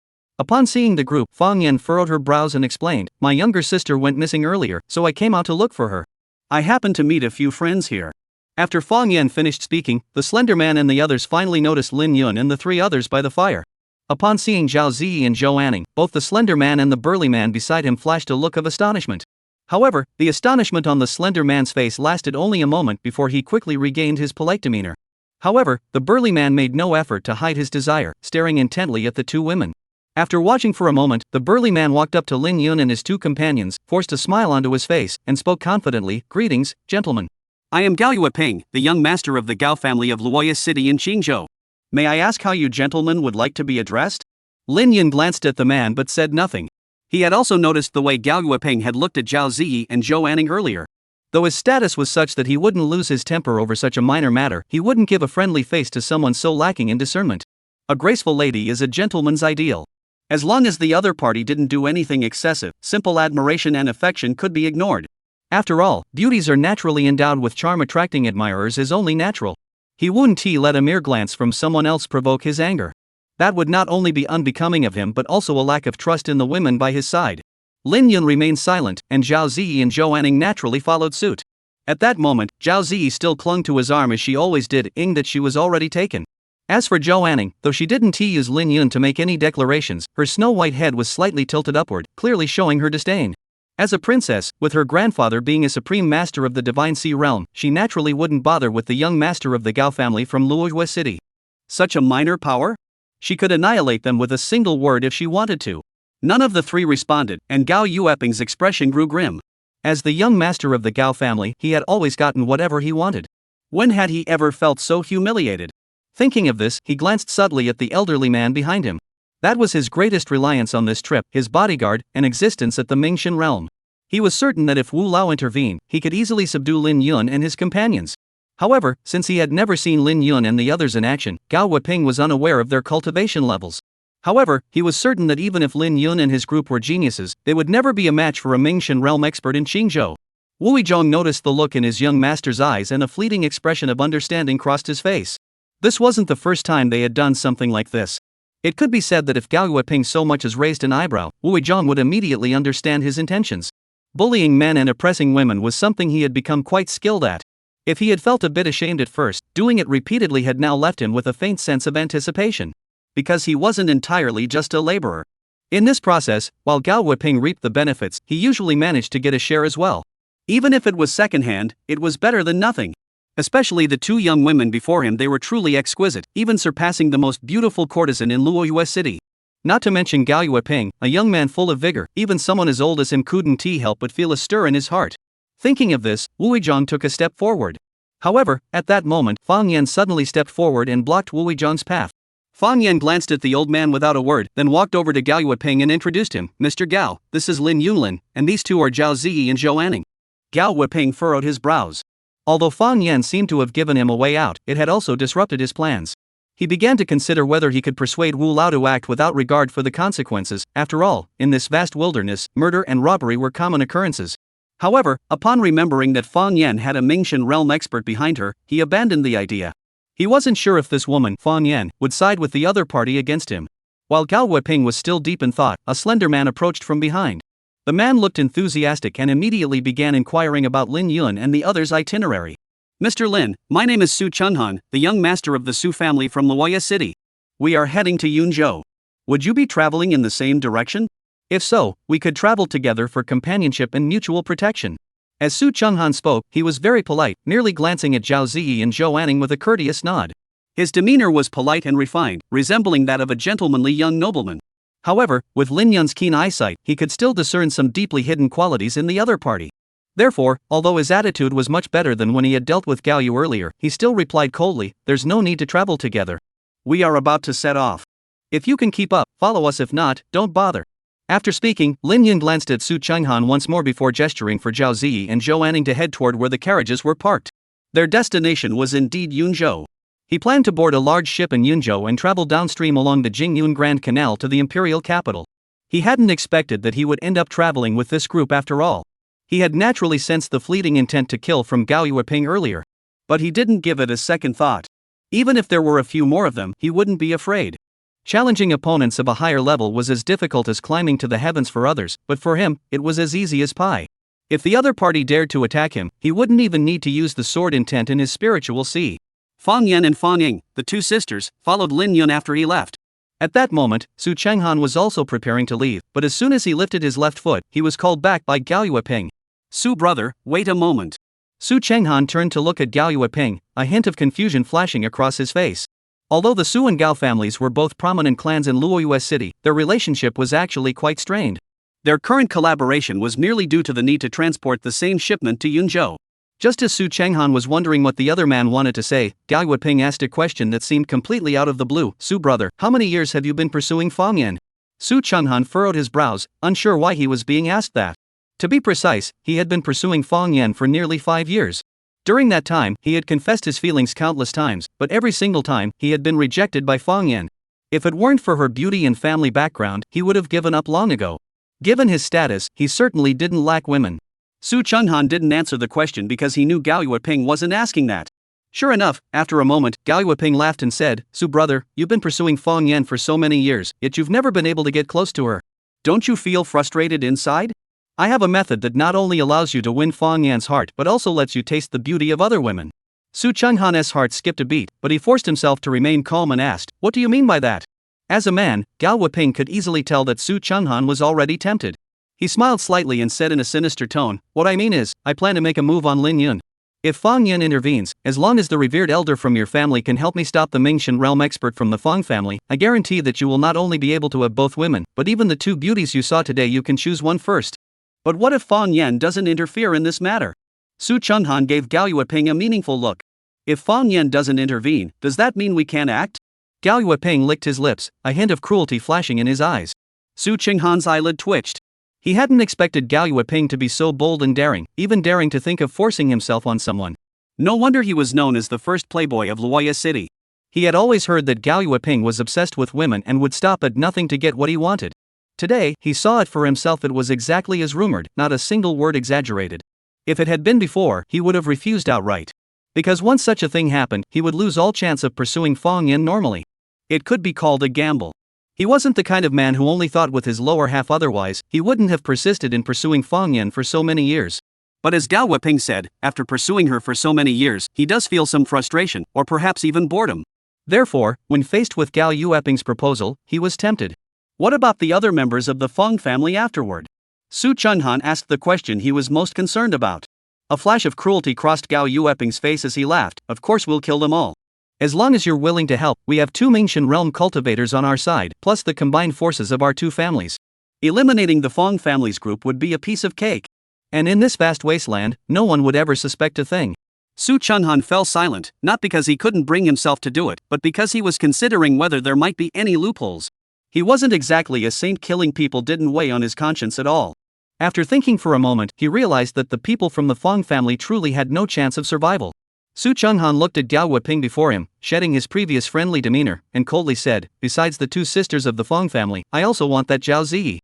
Upon seeing the group, Fang Yan furrowed her brows and explained, "My younger sister went missing earlier, so I came out to look for her.
I happened to meet a few friends here."
After Fang Yan finished speaking, the slender man and the others finally noticed Lin Yun and the three others by the fire. Upon seeing Zhao Ziyi and Zhou Anning, both the slender man and the burly man beside him flashed a look of astonishment. However, the astonishment on the slender man's face lasted only a moment before he quickly regained his polite demeanor. However, the burly man made no effort to hide his desire, staring intently at the two women. After watching for a moment, the burly man walked up to Lin Yun and his two companions, forced a smile onto his face, and spoke confidently, "Greetings, gentlemen.
I am Gao Yueping, the young master of the Gao family of Luoya City in Qingzhou. May I ask how you gentlemen would like to be addressed?"
Lin Yun glanced at the man but said nothing.
He had also noticed the way Gao Yueping had looked at Zhao Ziyi and Zhou Anning earlier.
Though his status was such that he wouldn't lose his temper over such a minor matter, he wouldn't give a friendly face to someone so lacking in discernment. A graceful lady is a gentleman's ideal.
As long as the other party didn't do anything excessive, simple admiration and affection could be ignored.
After all, beauties are naturally endowed with charm. Attracting admirers is only natural. He wouldn't let a mere glance from someone else provoke his anger. That would not only be unbecoming of him but also a lack of trust in the women by his side. Lin Yun remained silent, and Zhao Ziyi and Zhou Anning naturally followed suit. At that moment, Zhao Ziyi still clung to his arm as she always did, ing that she was already taken. As for Zhou Anning, though she didn't use Lin Yun to make any declarations, her snow-white head was slightly tilted upward, clearly showing her disdain. As a princess, with her grandfather being a supreme master of the Divine Sea realm, she naturally wouldn't bother with the young master of the Gao family from Luoyue City.
Such a minor power?
She could annihilate them with a single word if she wanted to.
None of the three responded, and Gao Yueping's expression grew grim.
As the young master of the Gao family, he had always gotten whatever he wanted.
When had he ever felt so humiliated?
Thinking of this, he glanced subtly at the elderly man behind him. That was his greatest reliance on this trip, his bodyguard, and existence at the Mingxin realm. He was certain that if Wu Lao intervened, he could easily subdue Lin Yun and his companions. However, since he had never seen Lin Yun and the others in action, Gao Weiping was unaware of their cultivation levels. However, he was certain that even if Lin Yun and his group were geniuses, they would never be a match for a Mingxin realm expert in Qingzhou. Wu Weizhong noticed the look in his young master's eyes and a fleeting expression of understanding crossed his face. This wasn't the first time they had done something like this. It could be said that if Gao Weiping so much as raised an eyebrow, Wu Weizhong would immediately understand his intentions. Bullying men and oppressing women was something he had become quite skilled at. If he had felt a bit ashamed at first, doing it repeatedly had now left him with a faint sense of anticipation. Because he wasn't entirely just a laborer. In this process, while Gao Weiping reaped the benefits, he usually managed to get a share as well. Even if it was secondhand, it was better than nothing. Especially the two young women before him, they were truly exquisite, even surpassing the most beautiful courtesan in Luoyue City. Not to mention Gao Yueping, a young man full of vigor, even someone as old as him couldn't help but feel a stir in his heart. Thinking of this, Wu Weizhong took a step forward. However, at that moment, Fang Yan suddenly stepped forward and blocked Wu Weizhong's path. Fang Yan glanced at the old man without a word, then walked over to Gao Yueping and introduced him. "Mr. Gao, this is Lin Yunlin, and these two are Zhao Ziyi and Zhou Anning." Gao Weiping furrowed his brows. Although Fang Yan seemed to have given him a way out, it had also disrupted his plans. He began to consider whether he could persuade Wu Lao to act without regard for the consequences. After all, in this vast wilderness, murder and robbery were common occurrences. However, upon remembering that Fang Yan had a Mingxin realm expert behind her, he abandoned the idea. He wasn't sure if this woman, Fang Yan, would side with the other party against him. While Gao Weiping was still deep in thought, a slender man approached from behind. The man looked enthusiastic and immediately began inquiring about Lin Yun and the others' itinerary. "Mr. Lin, my name is Su Chunhan, the young master of the Su family from Luoya City. We are heading to Yunzhou. Would you be traveling in the same direction? If so, we could travel together for companionship and mutual protection." As Su Chunhan spoke, he was very polite, merely glancing at Zhao Ziyi and Zhou Anning with a courteous nod. His demeanor was polite and refined, resembling that of a gentlemanly young nobleman. However, with Lin Yun's keen eyesight, he could still discern some deeply hidden qualities in the other party. Therefore, although his attitude was much better than when he had dealt with Gao Yu earlier, he still replied coldly, "There's no need to travel together. We are about to set off. If you can keep up, follow us. If not, don't bother." After speaking, Lin Yun glanced at Su Chunhan once more before gesturing for Zhao Ziyi and Zhou Anning to head toward where the carriages were parked. Their destination was indeed Yunzhou. He planned to board a large ship in Yunzhou and travel downstream along the Jingyun Grand Canal to the imperial capital. He hadn't expected that he would end up traveling with this group after all. He had naturally sensed the fleeting intent to kill from Gao Yueping earlier.
But he didn't give it a second thought. Even if there were a few more of them, he wouldn't be afraid.
Challenging opponents of a higher level was as difficult as climbing to the heavens for others, but for him, it was as easy as pie. If the other party dared to attack him, he wouldn't even need to use the sword intent in his spiritual sea.
Fang Yan and Fang Ying, the two sisters, followed Lin Yun after he left.
At that moment, Su Chenghan was also preparing to leave, but as soon as he lifted his left foot, he was called back by Gao Yueping.
Su brother, wait a moment.
Su Chenghan turned to look at Gao Yueping, a hint of confusion flashing across his face. Although the Su and Gao families were both prominent clans in Luoyue City, their relationship was actually quite strained.
Their current collaboration was merely due to the need to transport the same shipment to Yunzhou.
Just as Su Chenghan was wondering what the other man wanted to say, Gao Yueping asked a question that seemed completely out of the blue. Su brother, how many years have you been pursuing Fang Yan? Su Chenghan furrowed his brows, unsure why he was being asked that. To be precise, he had been pursuing Fang Yan for nearly 5 years. During that time, he had confessed his feelings countless times, but every single time, he had been rejected by Fang Yan. If it weren't for her beauty and family background, he would have given up long ago. Given his status, he certainly didn't lack women.
Su Chenghan didn't answer the question because he knew Gao Yueping wasn't asking that.
Sure enough, after a moment, Gao Yueping laughed and said, Su brother, you've been pursuing Fang Yan for so many years, yet you've never been able to get close to her.
Don't you feel frustrated inside?
I have a method that not only allows you to win Fang Yan's heart but also lets you taste the beauty of other women. Su Chenghan's heart skipped a beat, but he forced himself to remain calm and asked, what do you mean by that? As a man, Gao Yueping could easily tell that Su Chenghan was already tempted. He smiled slightly and said in a sinister tone, what I mean is, I plan to make a move on Lin Yun. If Fang Yan intervenes, as long as the revered elder from your family can help me stop the Mingshan realm expert from the Fang family, I guarantee that you will not only be able to have both women, but even the two beauties you saw today you can choose one first.
But what if Fang Yan doesn't interfere in this matter? Su Chenghan gave Gao Yueping a meaningful look. If Fang Yan doesn't intervene, does that mean we can't act?
Gao Yueping licked his lips, a hint of cruelty flashing in his eyes.
Su Chenghan's eyelid twitched.
He hadn't expected Gao Yueping to be so bold and daring, even daring to think of forcing himself on someone.
No wonder he was known as the first playboy of Luoyue City.
He had always heard that Gao Yueping was obsessed with women and would stop at nothing to get what he wanted. Today, he saw it for himself. It was exactly as rumored, not a single word exaggerated. If it had been before, he would have refused outright. Because once such a thing happened, he would lose all chance of pursuing Fang Yan normally.
It could be called a gamble.
He wasn't the kind of man who only thought with his lower half, otherwise, he wouldn't have persisted in pursuing Fang Yan for so many years.
But as Gao Yueping said, after pursuing her for so many years, he does feel some frustration, or perhaps even boredom.
Therefore, when faced with Gao Yueping's proposal, he was tempted.
What about the other members of the Fang family afterward? Su Chenghan asked the question he was most concerned about.
A flash of cruelty crossed Gao Yueping's face as he laughed. Of course we'll kill them all. As long as you're willing to help, we have 2 Mingshan realm cultivators on our side, plus the combined forces of our 2 families.
Eliminating the Fang family's group would be a piece of cake.
And in this vast wasteland, no one would ever suspect a thing.
Su Chenghan fell silent, not because he couldn't bring himself to do it, but because he was considering whether there might be any loopholes. He wasn't exactly a saint. Killing people didn't weigh on his conscience at all.
After thinking for a moment, he realized that the people from the Fang family truly had no chance of survival. Su Chenghan looked at Gao Yueping before him, shedding his previous friendly demeanor, and coldly said, besides the 2 sisters of the Fang family, I also want that Zhao Ziyi.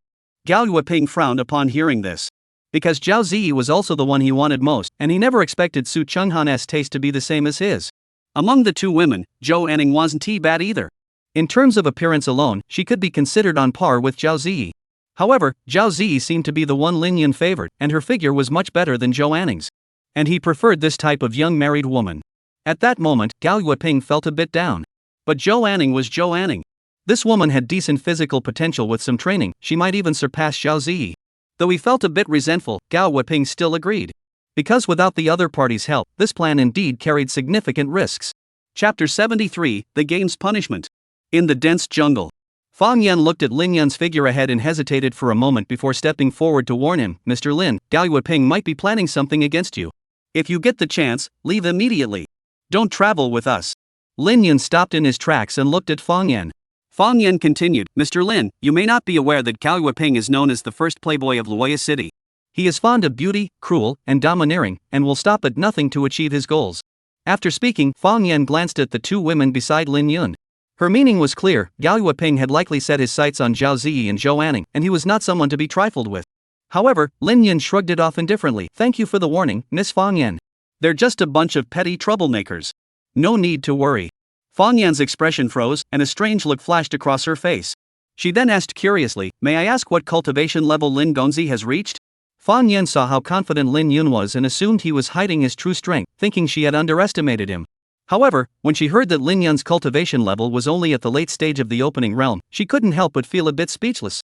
Gao Yueping frowned upon hearing this.
Because Zhao Ziyi was also the one he wanted most, and he never expected Su Chenghan's taste to be the same as his.
Among the 2 women, Zhou Anning wasn't bad either.
In terms of appearance alone, she could be considered on par with Zhao Ziyi. However, Zhao Ziyi seemed to be the one Lin Yun favored, and her figure was much better than Zhou Anning's. And he preferred this type of young married woman. At that moment, Gao Yueping felt a bit down. But Zhou Anning was Zhou Anning. This woman had decent physical potential. With some training, she might even surpass Zhao Ziyi. Though he felt a bit resentful, Gao Yueping still agreed. Because without the other party's help, this plan indeed carried significant risks.
Chapter 73, The Game's Punishment. In the dense jungle.
Fang Yan looked at Lin Yun's figure ahead and hesitated for a moment before stepping forward to warn him, Mr. Lin, Gao Yueping might be planning something against you.
If you get the chance, leave immediately. Don't travel with us.
Lin Yun stopped in his tracks and looked at Fang Yan.
Fang Yan continued, Mr. Lin, you may not be aware that Gao Yueping is known as the first playboy of Luoyue City.
He is fond of beauty, cruel, and domineering, and will stop at nothing to achieve his goals. After speaking, Fang Yan glanced at the 2 women beside Lin Yun. Her meaning was clear. Gao Yueping had likely set his sights on Zhao Ziyi and Zhou Anning, and he was not someone to be trifled with. However, Lin Yun shrugged it off indifferently. Thank you for the warning, Miss Fang Yan.
They're just a bunch of petty troublemakers. No need to worry. Fang Yan's expression froze, and a strange look flashed across her face. She then asked curiously, may I ask what cultivation level Lin Gongzi has reached?
Fang Yan saw how confident Lin Yun was and assumed he was hiding his true strength, thinking she had underestimated him. However, when she heard that Lin Yun's cultivation level was only at the late stage of the opening realm, she couldn't help but feel a bit speechless.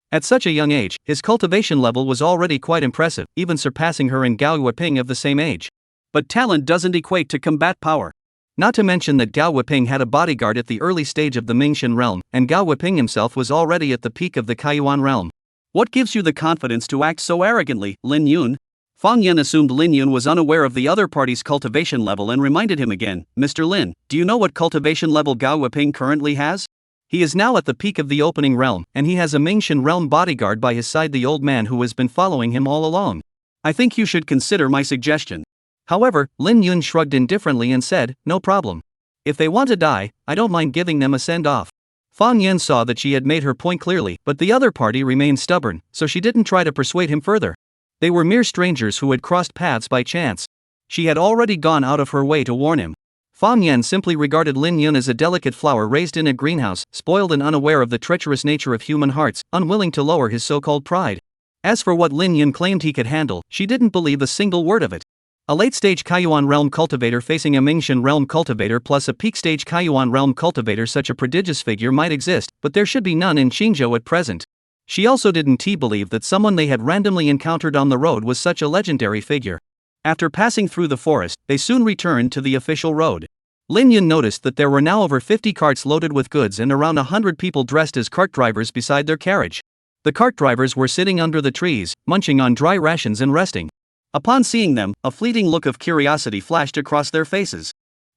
At such a young age, his cultivation level was already quite impressive, even surpassing her and Gao Yueping of the same age.
But talent doesn't equate to combat power.
Not to mention that Gao Yueping had a bodyguard at the early stage of the Mingxin realm, and Gao Yueping himself was already at the peak of the Kaiyuan realm.
What gives you the confidence to act so arrogantly, Lin Yun? Fang Yan assumed Lin Yun was unaware of the other party's cultivation level and reminded him again, Mr. Lin, do you know what cultivation level Gao Yueping currently has?
He is now at the peak of the opening realm, and he has a Mingxin realm bodyguard by his side, the old man who has been following him all along.
I think you should consider my suggestion.
However, Lin Yun shrugged indifferently and said, no problem. If they want to die, I don't mind giving them a send-off. Fang Yan saw that she had made her point clearly, but the other party remained stubborn, so she didn't try to persuade him further. They were mere strangers who had crossed paths by chance. She had already gone out of her way to warn him. Fang Yan simply regarded Lin Yun as a delicate flower raised in a greenhouse, spoiled and unaware of the treacherous nature of human hearts, unwilling to lower his so-called pride. As for what Lin Yun claimed he could handle, she didn't believe a single word of it. A late-stage Kaiyuan realm cultivator facing a Mingxin realm cultivator plus a peak-stage Kaiyuan realm cultivator, such a prodigious figure might exist, but there should be none in Qingzhou at present. She also didn't believe that someone they had randomly encountered on the road was such a legendary figure. After passing through the forest, they soon returned to the official road. Lin Yun noticed that there were now over 50 carts loaded with goods and around 100 people dressed as cart drivers beside their carriage. The cart drivers were sitting under the trees, munching on dry rations and resting. Upon seeing them, a fleeting look of curiosity flashed across their faces.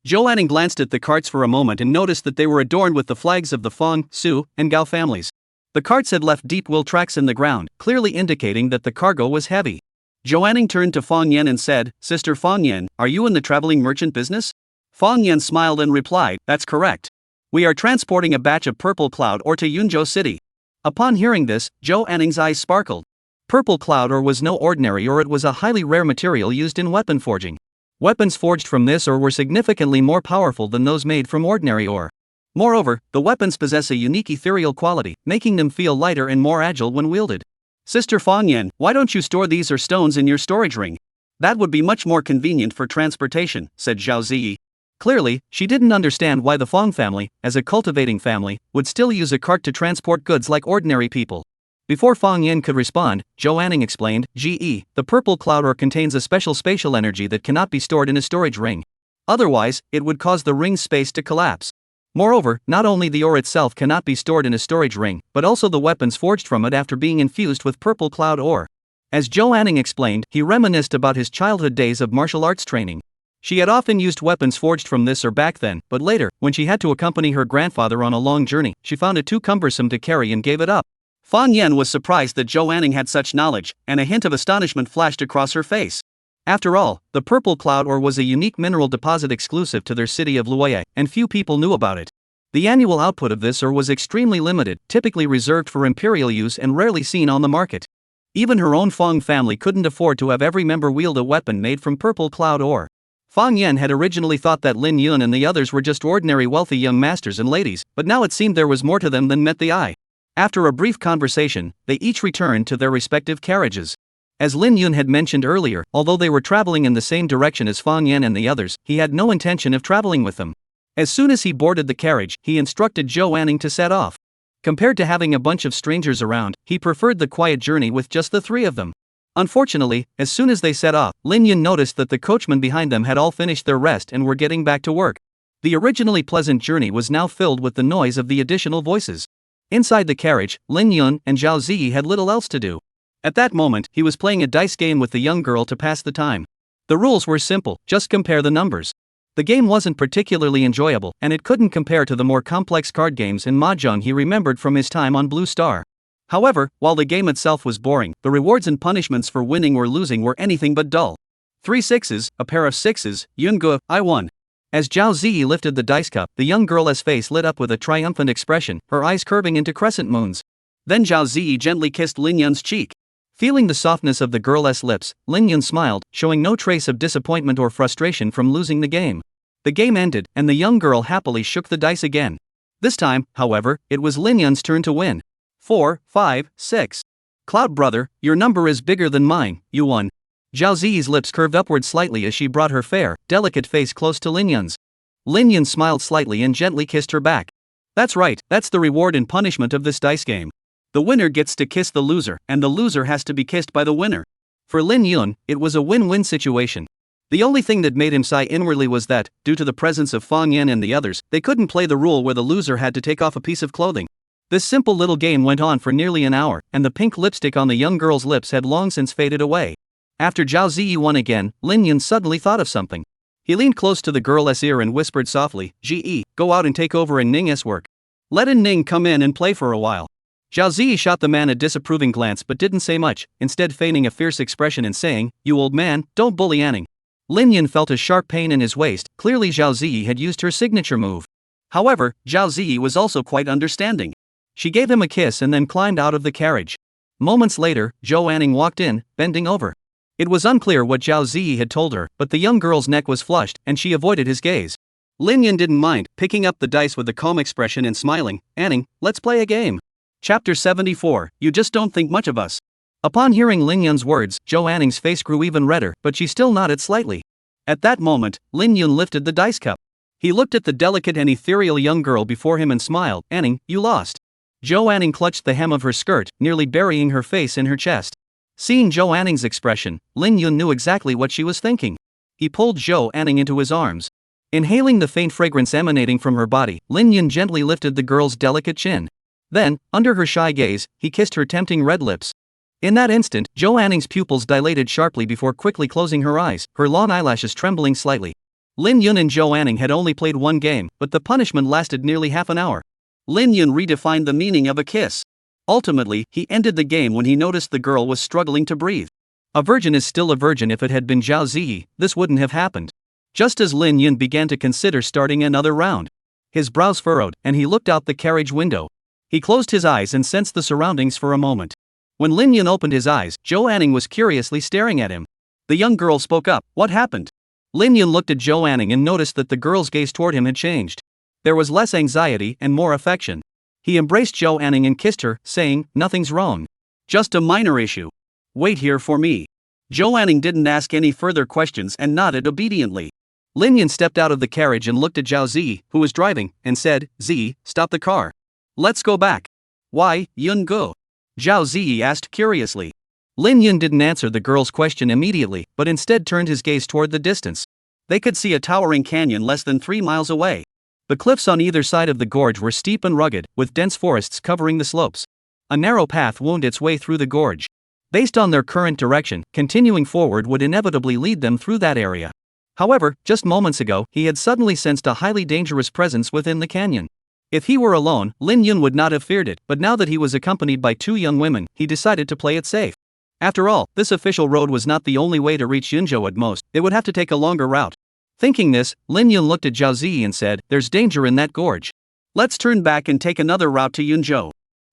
Zhou Anning glanced at the carts for a moment and noticed that they were adorned with the flags of the Fang, Su, and Gao families. The carts had left deep wheel tracks in the ground, clearly indicating that the cargo was heavy. Zhou Anning turned to Fang Yan and said, Sister Fang Yan, are you in the traveling merchant business? Fang Yan smiled and replied, that's correct. We are transporting a batch of purple cloud ore to Yunzhou City. Upon hearing this, Zhou Anning's eyes sparkled. Purple cloud ore was no ordinary ore, it was a highly rare material used in weapon forging. Weapons forged from this ore were significantly more powerful than those made from ordinary ore. Moreover, the weapons possess a unique ethereal quality, making them feel lighter and more agile when wielded. Sister Fang Yan, why don't you store these ore stones in your storage ring? That would be much more convenient for transportation, said Zhao Ziyi. Clearly, she didn't understand why the Fang family, as a cultivating family, would still use a cart to transport goods like ordinary people. Before Fang Yan could respond, Zhou Anning explained, GE, the purple cloud ore contains a special spatial energy that cannot be stored in a storage ring. Otherwise, it would cause the ring's space to collapse. Moreover, not only the ore itself cannot be stored in a storage ring, but also the weapons forged from it after being infused with purple cloud ore. As Zhou Anning explained, he reminisced about his childhood days of martial arts training. She had often used weapons forged from this ore back then, but later, when she had to accompany her grandfather on a long journey, she found it too cumbersome to carry and gave it up. Fang Yan was surprised that Zhou Anning had such knowledge, and a hint of astonishment flashed across her face. After all, the purple cloud ore was a unique mineral deposit exclusive to their city of Luoyai, and few people knew about it. The annual output of this ore was extremely limited, typically reserved for imperial use and rarely seen on the market. Even her own Fang family couldn't afford to have every member wield a weapon made from purple cloud ore. Fang Yan had originally thought that Lin Yun and the others were just ordinary wealthy young masters and ladies, but now it seemed there was more to them than met the eye. After a brief conversation, they each returned to their respective carriages. As Lin Yun had mentioned earlier, although they were traveling in the same direction as Fang Yan and the others, he had no intention of traveling with them. As soon as he boarded the carriage, he instructed Zhou Anning to set off. Compared to having a bunch of strangers around, he preferred the quiet journey with just the three of them. Unfortunately, as soon as they set off, Lin Yun noticed that the coachmen behind them had all finished their rest and were getting back to work. The originally pleasant journey was now filled with the noise of the additional voices. Inside the carriage, Lin Yun and Zhao Ziyi had little else to do. At that moment, he was playing a dice game with the young girl to pass the time. The rules were simple, just compare the numbers. The game wasn't particularly enjoyable, and it couldn't compare to the more complex card games and mahjong he remembered from his time on Blue Star. However, while the game itself was boring, the rewards and punishments for winning or losing were anything but dull. 3 sixes, a pair of sixes, Yunge, I won. As Zhao Ziyi lifted the dice cup, the young girl's face lit up with a triumphant expression, her eyes curving into crescent moons.
Then Zhao Ziyi gently kissed Lin Yun's cheek.
Feeling the softness of the girl's lips, Lin Yun smiled, showing no trace of disappointment or frustration from losing the game. The game ended, and the young girl happily shook the dice again. This time, however, it was Lin Yun's turn to win. 4, 5, 6. Cloud brother, your number is bigger than mine, you won. Zhao Ziyi's lips curved upward slightly as she brought her fair, delicate face close to Lin Yun's. Lin Yun smiled slightly and gently kissed her back. That's right, that's the reward and punishment of this dice game. The winner gets to kiss the loser, and the loser has to be kissed by the winner. For Lin Yun, it was a win-win situation. The only thing that made him sigh inwardly was that, due to the presence of Fang Yan and the others, they couldn't play the rule where the loser had to take off a piece of clothing. This simple little game went on for nearly an hour, and the pink lipstick on the young girl's lips had long since faded away. After Zhao Ziyi won again, Lin Yun suddenly thought of something. He leaned close to the girl's ear and whispered softly, Ji, go out and take over Ning's work. Let Ning come in and play for a while. Zhao Ziyi shot the man a disapproving glance but didn't say much, instead feigning a fierce expression and saying, You old man, don't bully Anning. Lin Yun felt a sharp pain in his waist, clearly Zhao Ziyi had used her signature move. However, Zhao Ziyi was also quite understanding. She gave him a kiss and then climbed out of the carriage. Moments later, Zhou Anning walked in, bending over. It was unclear what Zhao Ziyi had told her, but the young girl's neck was flushed, and she avoided his gaze. Lin Yun didn't mind, picking up the dice with a calm expression and smiling, Anning, let's play a game. Chapter 74, You Just Don't Think Much of Us. Upon hearing Lin Yun's words, Zhou Anning's face grew even redder, but she still nodded slightly. At that moment, Lin Yun lifted the dice cup. He looked at the delicate and ethereal young girl before him and smiled, Anning, you lost. Zhou Anning clutched the hem of her skirt, nearly burying her face in her chest. Seeing Zhou Anning's expression, Lin Yun knew exactly what she was thinking. He pulled Zhou Anning into his arms. Inhaling the faint fragrance emanating from her body, Lin Yun gently lifted the girl's delicate chin. Then, under her shy gaze, he kissed her tempting red lips. In that instant, Zhou Anning's pupils dilated sharply before quickly closing her eyes, her long eyelashes trembling slightly. Lin Yun and Zhou Anning had only played one game, but the punishment lasted nearly half an hour. Lin Yun redefined the meaning of a kiss. Ultimately, he ended the game when he noticed the girl was struggling to breathe. A virgin is still a virgin. If it had been Zhao Ziyi, this wouldn't have happened. Just as Lin Yun began to consider starting another round. His brows furrowed, and he looked out the carriage window. He closed his eyes and sensed the surroundings for a moment. When Lin Yun opened his eyes, Zhou Anning was curiously staring at him. The young girl spoke up, What happened? Lin Yun looked at Zhou Anning and noticed that the girl's gaze toward him had changed. There was less anxiety and more affection. He embraced Zhou Anning and kissed her, saying, Nothing's wrong. Just a minor issue. Wait here for me. Zhou Anning didn't ask any further questions and nodded obediently. Lin Yun stepped out of the carriage and looked at Zhao Ziyi, who was driving, and said, Ziyi, stop the car. Let's go back. Why, Yun go? Zhao Ziyi asked curiously. Lin Yun didn't answer the girl's question immediately, but instead turned his gaze toward the distance. They could see a towering canyon less than 3 miles away. The cliffs on either side of the gorge were steep and rugged, with dense forests covering the slopes. A narrow path wound its way through the gorge. Based on their current direction, continuing forward would inevitably lead them through that area. However, just moments ago, he had suddenly sensed a highly dangerous presence within the canyon. If he were alone, Lin Yun would not have feared it, but now that he was accompanied by 2 young women, he decided to play it safe. After all, this official road was not the only way to reach Yunzhou at most, it would have to take a longer route. Thinking this, Lin Yun looked at Zhao Ziyi and said, There's danger in that gorge. Let's turn back and take another route to Yunzhou.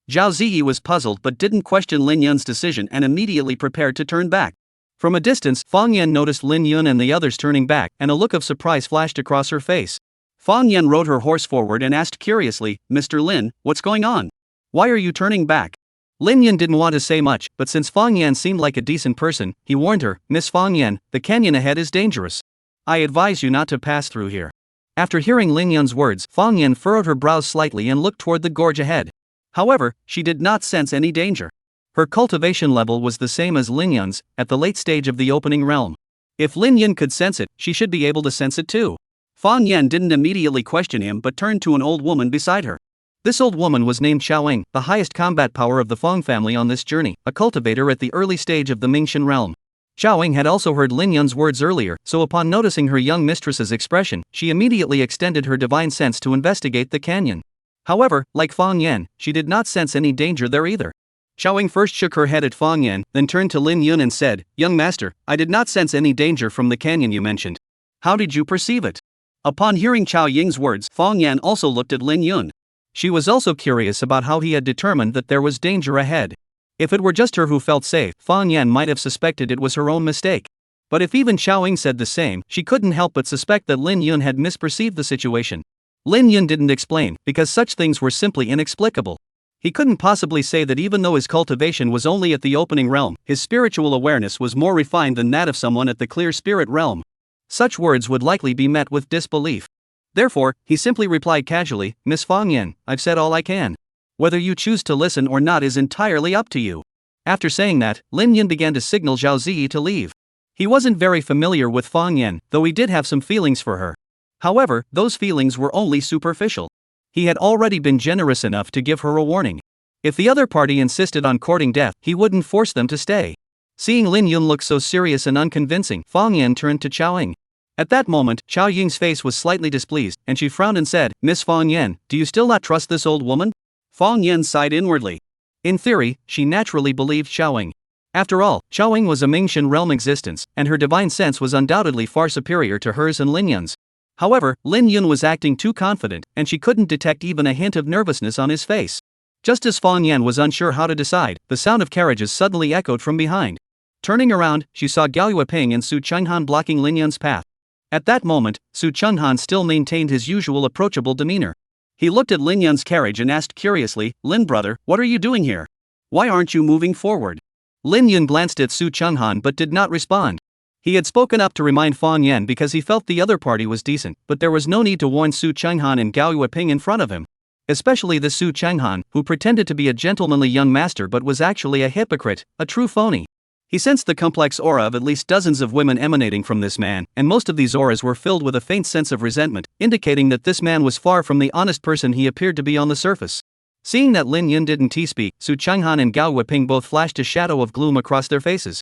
Zhao Ziyi was puzzled but didn't question Lin Yun's decision and immediately prepared to turn back. From a distance, Fang Yan noticed Lin Yun and the others turning back, and a look of surprise flashed across her face. Fang Yan rode her horse forward and asked curiously, Mr. Lin, what's going on? Why are you turning back? Lin Yun didn't want to say much, but since Fang Yan seemed like a decent person, he warned her, Miss Fang Yan, the canyon ahead is dangerous. I advise you not to pass through here. After hearing Lin Yun's words, Fang Yan furrowed her brows slightly and looked toward the gorge ahead. However, she did not sense any danger. Her cultivation level was the same as Lin Yun's, at the late stage of the opening realm. If Lin Yun could sense it, she should be able to sense it too. Fang Yan didn't immediately question him but turned to an old woman beside her. This old woman was named Xiaoying, the highest combat power of the Fang family on this journey, a cultivator at the early stage of the Mingxian realm. Xiaoying had also heard Lin Yun's words earlier, so upon noticing her young mistress's expression, she immediately extended her divine sense to investigate the canyon. However, like Fang Yan, she did not sense any danger there either. Xiaoying first shook her head at Fang Yan, then turned to Lin Yun and said, Young master, I did not sense any danger from the canyon you mentioned. How did you perceive it?
Upon hearing Chao Ying's words, Fang Yan also looked at Lin Yun.
She was also curious about how he had determined that there was danger ahead. If it were just her who felt safe, Fang Yan might have suspected it was her own mistake. But if even Chao Ying said the same, she couldn't help but suspect that Lin Yun had misperceived the situation. Lin Yun didn't explain, because such things were simply inexplicable. He couldn't possibly say that even though his cultivation was only at the opening realm, his spiritual awareness was more refined than that of someone at the clear spirit realm. Such words would likely be met with disbelief. Therefore, he simply replied casually, "Miss Fang Yan, I've said all I can. Whether you choose to listen or not is entirely up to you." After saying that, Lin Yun began to signal Zhao Ziyi to leave. He wasn't very familiar with Fang Yan, though he did have some feelings for her. However, those feelings were only superficial. He had already been generous enough to give her a warning. If the other party insisted on courting death, he wouldn't force them to stay. Seeing Lin Yun look so serious and unconvincing, Fang Yan turned to Chao Ying. At that moment, Chao Ying's face was slightly displeased, and she frowned and said, "Miss Fang Yan, do you still not trust this old woman?" Fang Yan sighed inwardly. In theory, she naturally believed Chao Ying. After all, Chao Ying was a Mingxian realm existence, and her divine sense was undoubtedly far superior to hers and Lin Yun's. However, Lin Yun was acting too confident, and she couldn't detect even a hint of nervousness on his face. Just as Fang Yan was unsure how to decide, the sound of carriages suddenly echoed from behind. Turning around, she saw Gao Yueping and Su Chenghan blocking Lin Yun's path. At that moment, Su Chenghan still maintained his usual approachable demeanor. He looked at Lin Yun's carriage and asked curiously, "Lin brother, what are you doing here? Why aren't you moving forward?" Lin Yun glanced at Su Chenghan but did not respond. He had spoken up to remind Fang Yan because he felt the other party was decent, but there was no need to warn Su Chenghan and Gao Yueping in front of him. Especially the Su Chenghan, who pretended to be a gentlemanly young master but was actually a hypocrite, a true phony. He sensed the complex aura of at least dozens of women emanating from this man, and most of these auras were filled with a faint sense of resentment, indicating that this man was far from the honest person he appeared to be on the surface. Seeing that Lin Yun didn't speak, Su Chenghan and Gao Yueping both flashed a shadow of gloom across their faces.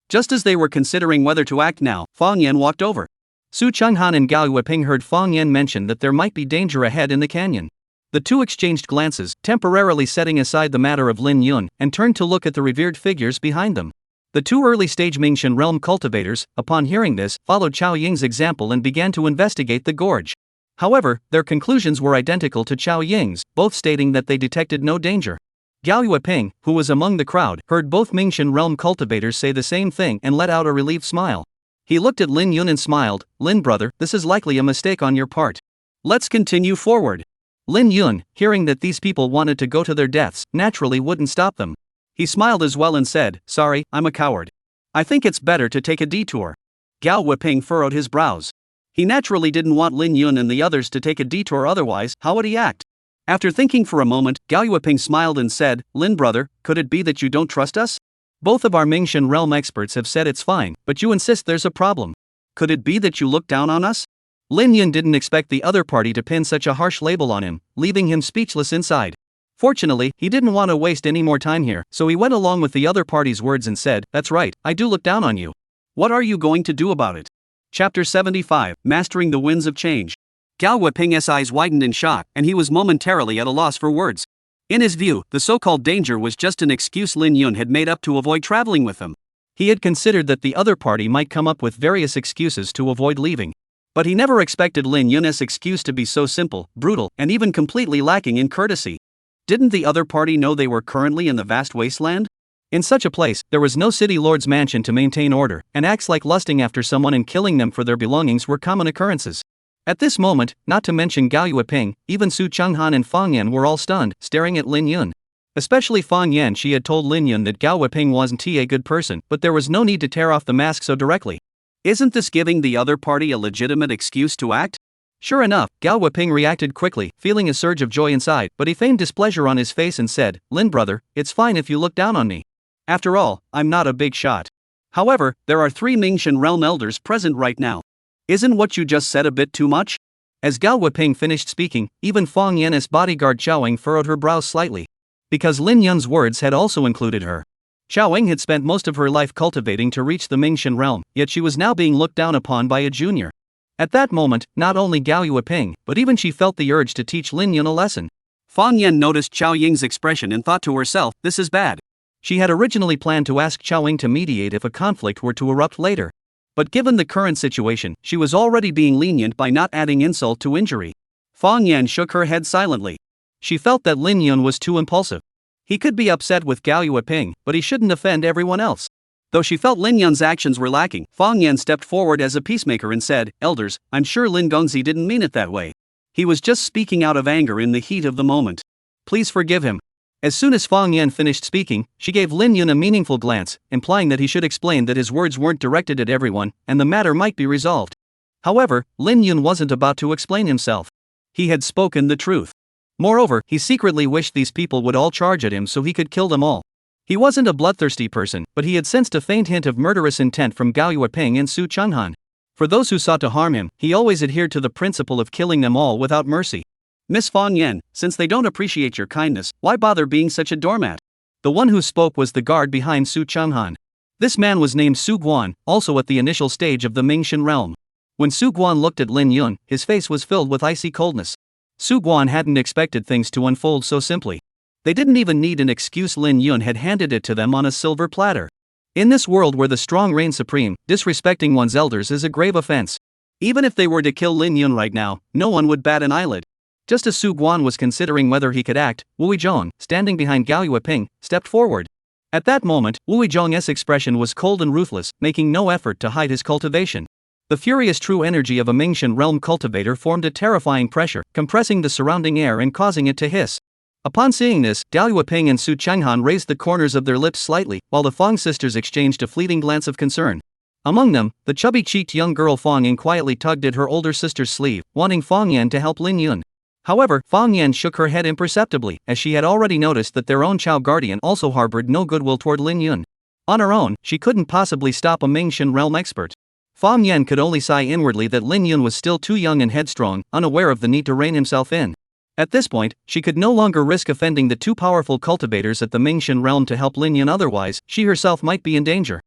Just as they were considering whether to act now, Fang Yan walked over. Su Chenghan and Gao Yueping heard Fang Yan mention that there might be danger ahead in the canyon. The two exchanged glances, temporarily setting aside the matter of Lin Yun, and turned to look at the revered figures behind them. The two early-stage Mingxian realm cultivators, upon hearing this, followed Chao Ying's example and began to investigate the gorge. However, their conclusions were identical to Chao Ying's, both stating that they detected no danger. Gao Yueping, who was among the crowd, heard both Mingxian realm cultivators say the same thing and let out a relieved smile. He looked at Lin Yun and smiled, "Lin brother, this is likely a mistake on your part. Let's continue forward." Lin Yun, hearing that these people wanted to go to their deaths, naturally wouldn't stop them. He smiled as well and said, "Sorry, I'm a coward. I think it's better to take a detour." Gao Yueping furrowed his brows. He naturally didn't want Lin Yun and the others to take a detour, otherwise, how would he act? After thinking for a moment, Gao Yueping smiled and said, "Lin brother, could it be that you don't trust us? Both of our Mingxian realm experts have said it's fine, but you insist there's a problem. Could it be that you look down on us?" Lin Yun didn't expect the other party to pin such a harsh label on him, leaving him speechless inside. Fortunately, he didn't want to waste any more time here, so he went along with the other party's words and said, "That's right, I do look down on you. What are you going to do about it?" Chapter 75, Mastering the Winds of Change. Gao Yueping's eyes widened in shock, and he was momentarily at a loss for words. In his view, the so-called danger was just an excuse Lin Yun had made up to avoid traveling with him. He had considered that the other party might come up with various excuses to avoid leaving. But he never expected Lin Yun's excuse to be so simple, brutal, and even completely lacking in courtesy. Didn't the other party know they were currently in the vast wasteland? In such a place, there was no city lord's mansion to maintain order, and acts like lusting after someone and killing them for their belongings were common occurrences. At this moment, not to mention Gao Yueping, even Su Chenghan and Fang Yan were all stunned, staring at Lin Yun. Especially Fang Yan. She had told Lin Yun that Gao Yueping wasn't a good person, but there was no need to tear off the mask so directly. Isn't this giving the other party a legitimate excuse to act? Sure enough, Gao Yueping reacted quickly, feeling a surge of joy inside, but he feigned displeasure on his face and said, "Lin brother, it's fine if you look down on me. After all, I'm not a big shot. However, there are 3 Mingxian realm elders present right now. Isn't what you just said a bit too much?" As Gao Yueping finished speaking, even Fang Yan's bodyguard Chao Ying furrowed her brows slightly. Because Lin Yun's words had also included her. Chao Ying had spent most of her life cultivating to reach the Mingxian realm, yet she was now being looked down upon by a junior. At that moment, not only Gao Yueping, but even she felt the urge to teach Lin Yun a lesson. Fang Yan noticed Chao Ying's expression and thought to herself, "This is bad." She had originally planned to ask Chao Ying to mediate if a conflict were to erupt later.
But given the current situation, she was already being lenient by not adding insult to injury. Fang Yan shook her head silently. She felt that Lin Yun was too impulsive. He could be upset with Gao Yueping, but he shouldn't offend everyone else. Though she felt Lin Yun's actions were lacking, Fang Yan stepped forward as a peacemaker and said, "Elders, I'm sure Lin Gongzi didn't mean it that way. He was just speaking out of anger in the heat of the moment. Please forgive him." As soon as Fang Yan finished speaking, she gave Lin Yun a meaningful glance, implying that he should explain that his words weren't directed at everyone, and the matter might be resolved. However, Lin Yun wasn't about to explain himself. He had spoken the truth. Moreover, he secretly wished these people would all charge at him so he could kill them all. He wasn't a bloodthirsty person, but he had sensed a faint hint of murderous intent from Gao Yueping and Su Changhan. For those who sought to harm him, he always adhered to the principle of killing them all without mercy. "Miss Fang Yan, since they don't appreciate your kindness, why bother being such a doormat?" The one who spoke was the guard behind Su Changhan. This man was named Su Guan, also at the initial stage of the Mingxian realm. When Su Guan looked at Lin Yun, his face was filled with icy coldness. Su Guan hadn't expected things to unfold so simply. They didn't even need an excuse. Lin Yun had handed it to them on a silver platter. In this world where the strong reign supreme, disrespecting one's elders is a grave offense. Even if they were to kill Lin Yun right now, no one would bat an eyelid. Just as Su Guan was considering whether he could act, Wu Zhong, standing behind Gao Yueping, stepped forward. At that moment, Wu Zhong's expression was cold and ruthless, making no effort to hide his cultivation. The furious true energy of a Mingxian realm cultivator formed a terrifying pressure, compressing the surrounding air and causing it to hiss. Upon seeing this, Gao Yueping and Su Changhan raised the corners of their lips slightly, while the Fang sisters exchanged a fleeting glance of concern. Among them, the chubby-cheeked young girl Fang Yan quietly tugged at her older sister's sleeve, wanting Fang Yan to help Lin Yun. However, Fang Yan shook her head imperceptibly, as she had already noticed that their own Chao guardian also harbored no goodwill toward Lin Yun. On her own, she couldn't possibly stop a Mingxian realm expert. Fang Yan could only sigh inwardly that Lin Yun was still too young and headstrong, unaware of the need to rein himself in. At this point, she could no longer risk offending the two powerful cultivators at the Mingxian realm to help Lin Yun, otherwise, she herself might be in danger.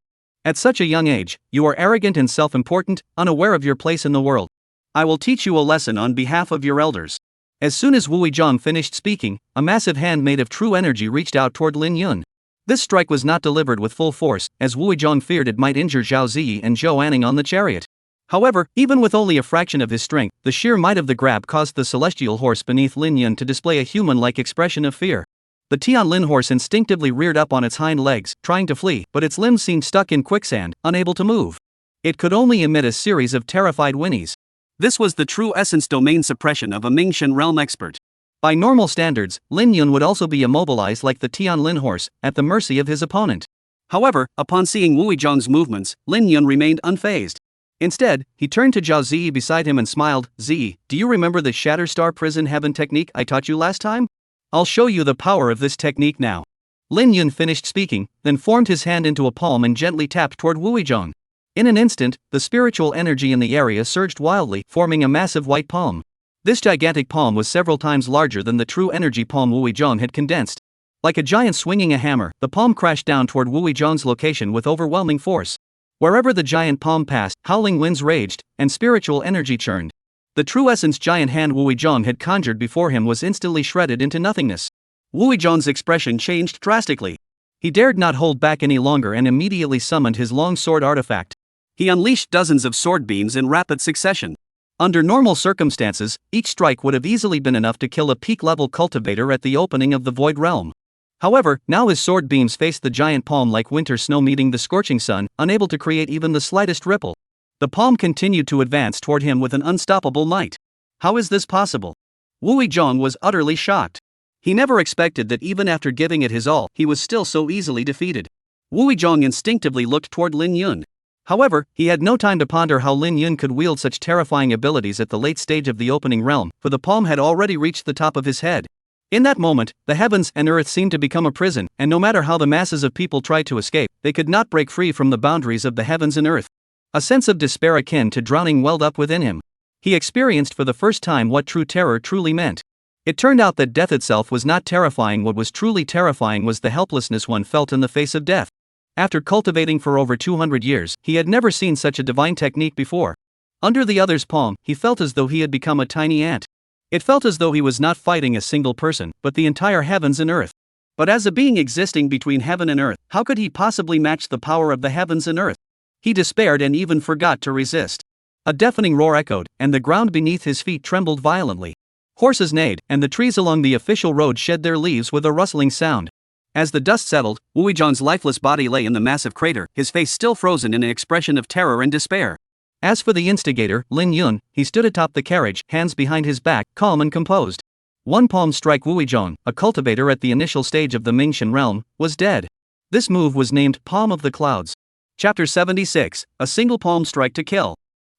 At such a young age, you are arrogant and self-important, unaware of your place in the world. I will teach you a lesson on behalf of your elders. As soon as Wu Zhong finished speaking, a massive hand made of true energy reached out toward Lin Yun. This strike was not delivered with full force, as Wu Zhong feared it might injure Zhao Ziyi and Zhou Anning on the chariot. However, even with only a fraction of his strength, the sheer might of the grab caused the celestial horse beneath Lin Yun to display a human-like expression of fear. The Tianlin horse instinctively reared up on its hind legs, trying to flee, but its limbs seemed stuck in quicksand, unable to move. It could only emit a series of terrified whinnies. This was the true essence domain suppression of a Mingxian realm expert. By normal standards, Lin Yun would also be immobilized like the Tianlin horse, at the mercy of his opponent. However, upon seeing Wu Zhong's movements, Lin Yun remained unfazed. Instead, he turned to Zhao Ziyi beside him and smiled. "Ziyi, do you remember the Shatterstar Prison Heaven technique I taught you last time? I'll show you the power of this technique now." Lin Yun finished speaking, then formed his hand into a palm and gently tapped toward Wu Zhong. In an instant, the spiritual energy in the area surged wildly, forming a massive white palm. This gigantic palm was several times larger than the true energy palm Wu Zhong had condensed. Like a giant swinging a hammer, the palm crashed down toward Wu Zhong's location with overwhelming force. Wherever the giant palm passed, howling winds raged, and spiritual energy churned. The true essence giant hand Wu Zhong had conjured before him was instantly shredded into nothingness. Wu Zhong's expression changed drastically. He dared not hold back any longer and immediately summoned his long sword artifact. He unleashed dozens of sword beams in rapid succession. Under normal circumstances, each strike would have easily been enough to kill a peak-level cultivator at the opening of the Void Realm. However, now his sword beams faced the giant palm like winter snow meeting the scorching sun, unable to create even the slightest ripple. The palm continued to advance toward him with an unstoppable might. How is this possible? Wu Zhong was utterly shocked. He never expected that even after giving it his all, he was still so easily defeated. Wu Zhong instinctively looked toward Lin Yun. However, he had no time to ponder how Lin Yun could wield such terrifying abilities at the late stage of the opening realm, for the palm had already reached the top of his head. In that moment, the heavens and earth seemed to become a prison, and no matter how the masses of people tried to escape, they could not break free from the boundaries of the heavens and earth. A sense of despair akin to drowning welled up within him. He experienced for the first time what true terror truly meant. It turned out that death itself was not terrifying. What was truly terrifying was the helplessness one felt in the face of death. After cultivating for over 200 years, he had never seen such a divine technique before. Under the other's palm, he felt as though he had become a tiny ant. It felt as though he was not fighting a single person, but the entire heavens and earth. But as a being existing between heaven and earth, how could he possibly match the power of the heavens and earth? He despaired and even forgot to resist. A deafening roar echoed, and the ground beneath his feet trembled violently. Horses neighed, and the trees along the official road shed their leaves with a rustling sound. As the dust settled, Wu Weizhong's lifeless body lay in the massive crater, his face still frozen in an expression of terror and despair. As for the instigator, Lin Yun, he stood atop the carriage, hands behind his back, calm and composed. One palm strike. Wu Weizhong, a cultivator at the initial stage of the Mingxian realm, was dead. This move was named Palm of the Clouds. Chapter 76, A Single Palm Strike to Kill.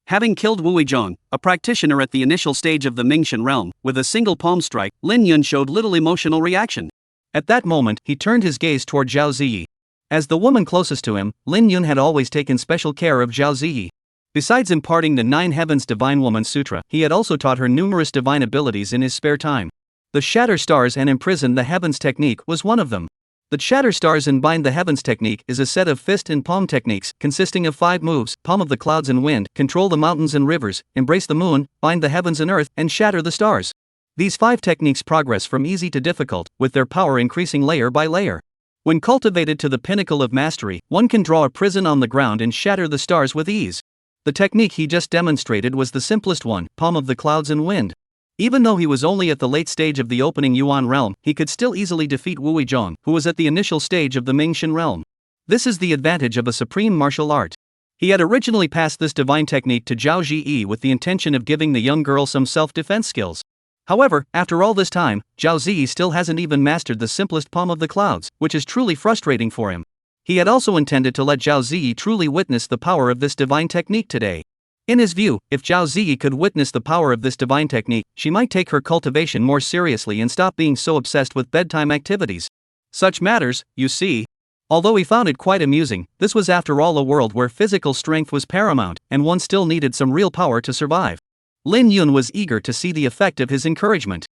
Having killed Wu Weizhong, a practitioner at the initial stage of the Mingxian realm, with a single palm strike, Lin Yun showed little emotional reaction. At that moment, he turned his gaze toward Zhao Ziyi. As the woman closest to him, Lin Yun had always taken special care of Zhao Ziyi. Besides imparting the 9 Heavens Divine Woman Sutra, he had also taught her numerous divine abilities in his spare time. The Shatter Stars and Imprison the Heavens technique was one of them. The Shatter Stars and Bind the Heavens technique is a set of fist and palm techniques consisting of 5 moves: Palm of the Clouds and Wind, Control the Mountains and Rivers, Embrace the Moon, Bind the Heavens and Earth, and Shatter the Stars. These 5 techniques progress from easy to difficult, with their power increasing layer by layer. When cultivated to the pinnacle of mastery, one can draw a prison on the ground and shatter the stars with ease. The technique he just demonstrated was the simplest one, Palm of the Clouds and Wind. Even though he was only at the late stage of the opening Yuan realm, he could still easily defeat Wu Weizhong, who was at the initial stage of the Mingxian realm. This is the advantage of a supreme martial art. He had originally passed this divine technique to Zhao Ziyi with the intention of giving the young girl some self-defense skills. However, after all this time, Zhao Ziyi still hasn't even mastered the simplest Palm of the Clouds, which is truly frustrating for him. He had also intended to let Zhao Ziyi truly witness the power of this divine technique today. In his view, if Zhao Ziyi could witness the power of this divine technique, she might take her cultivation more seriously and stop being so obsessed with bedtime activities. Such matters, you see. Although he found it quite amusing, this was after all a world where physical strength was paramount, and one still needed some real power to survive. Lin Yun was eager to see the effect of his encouragement.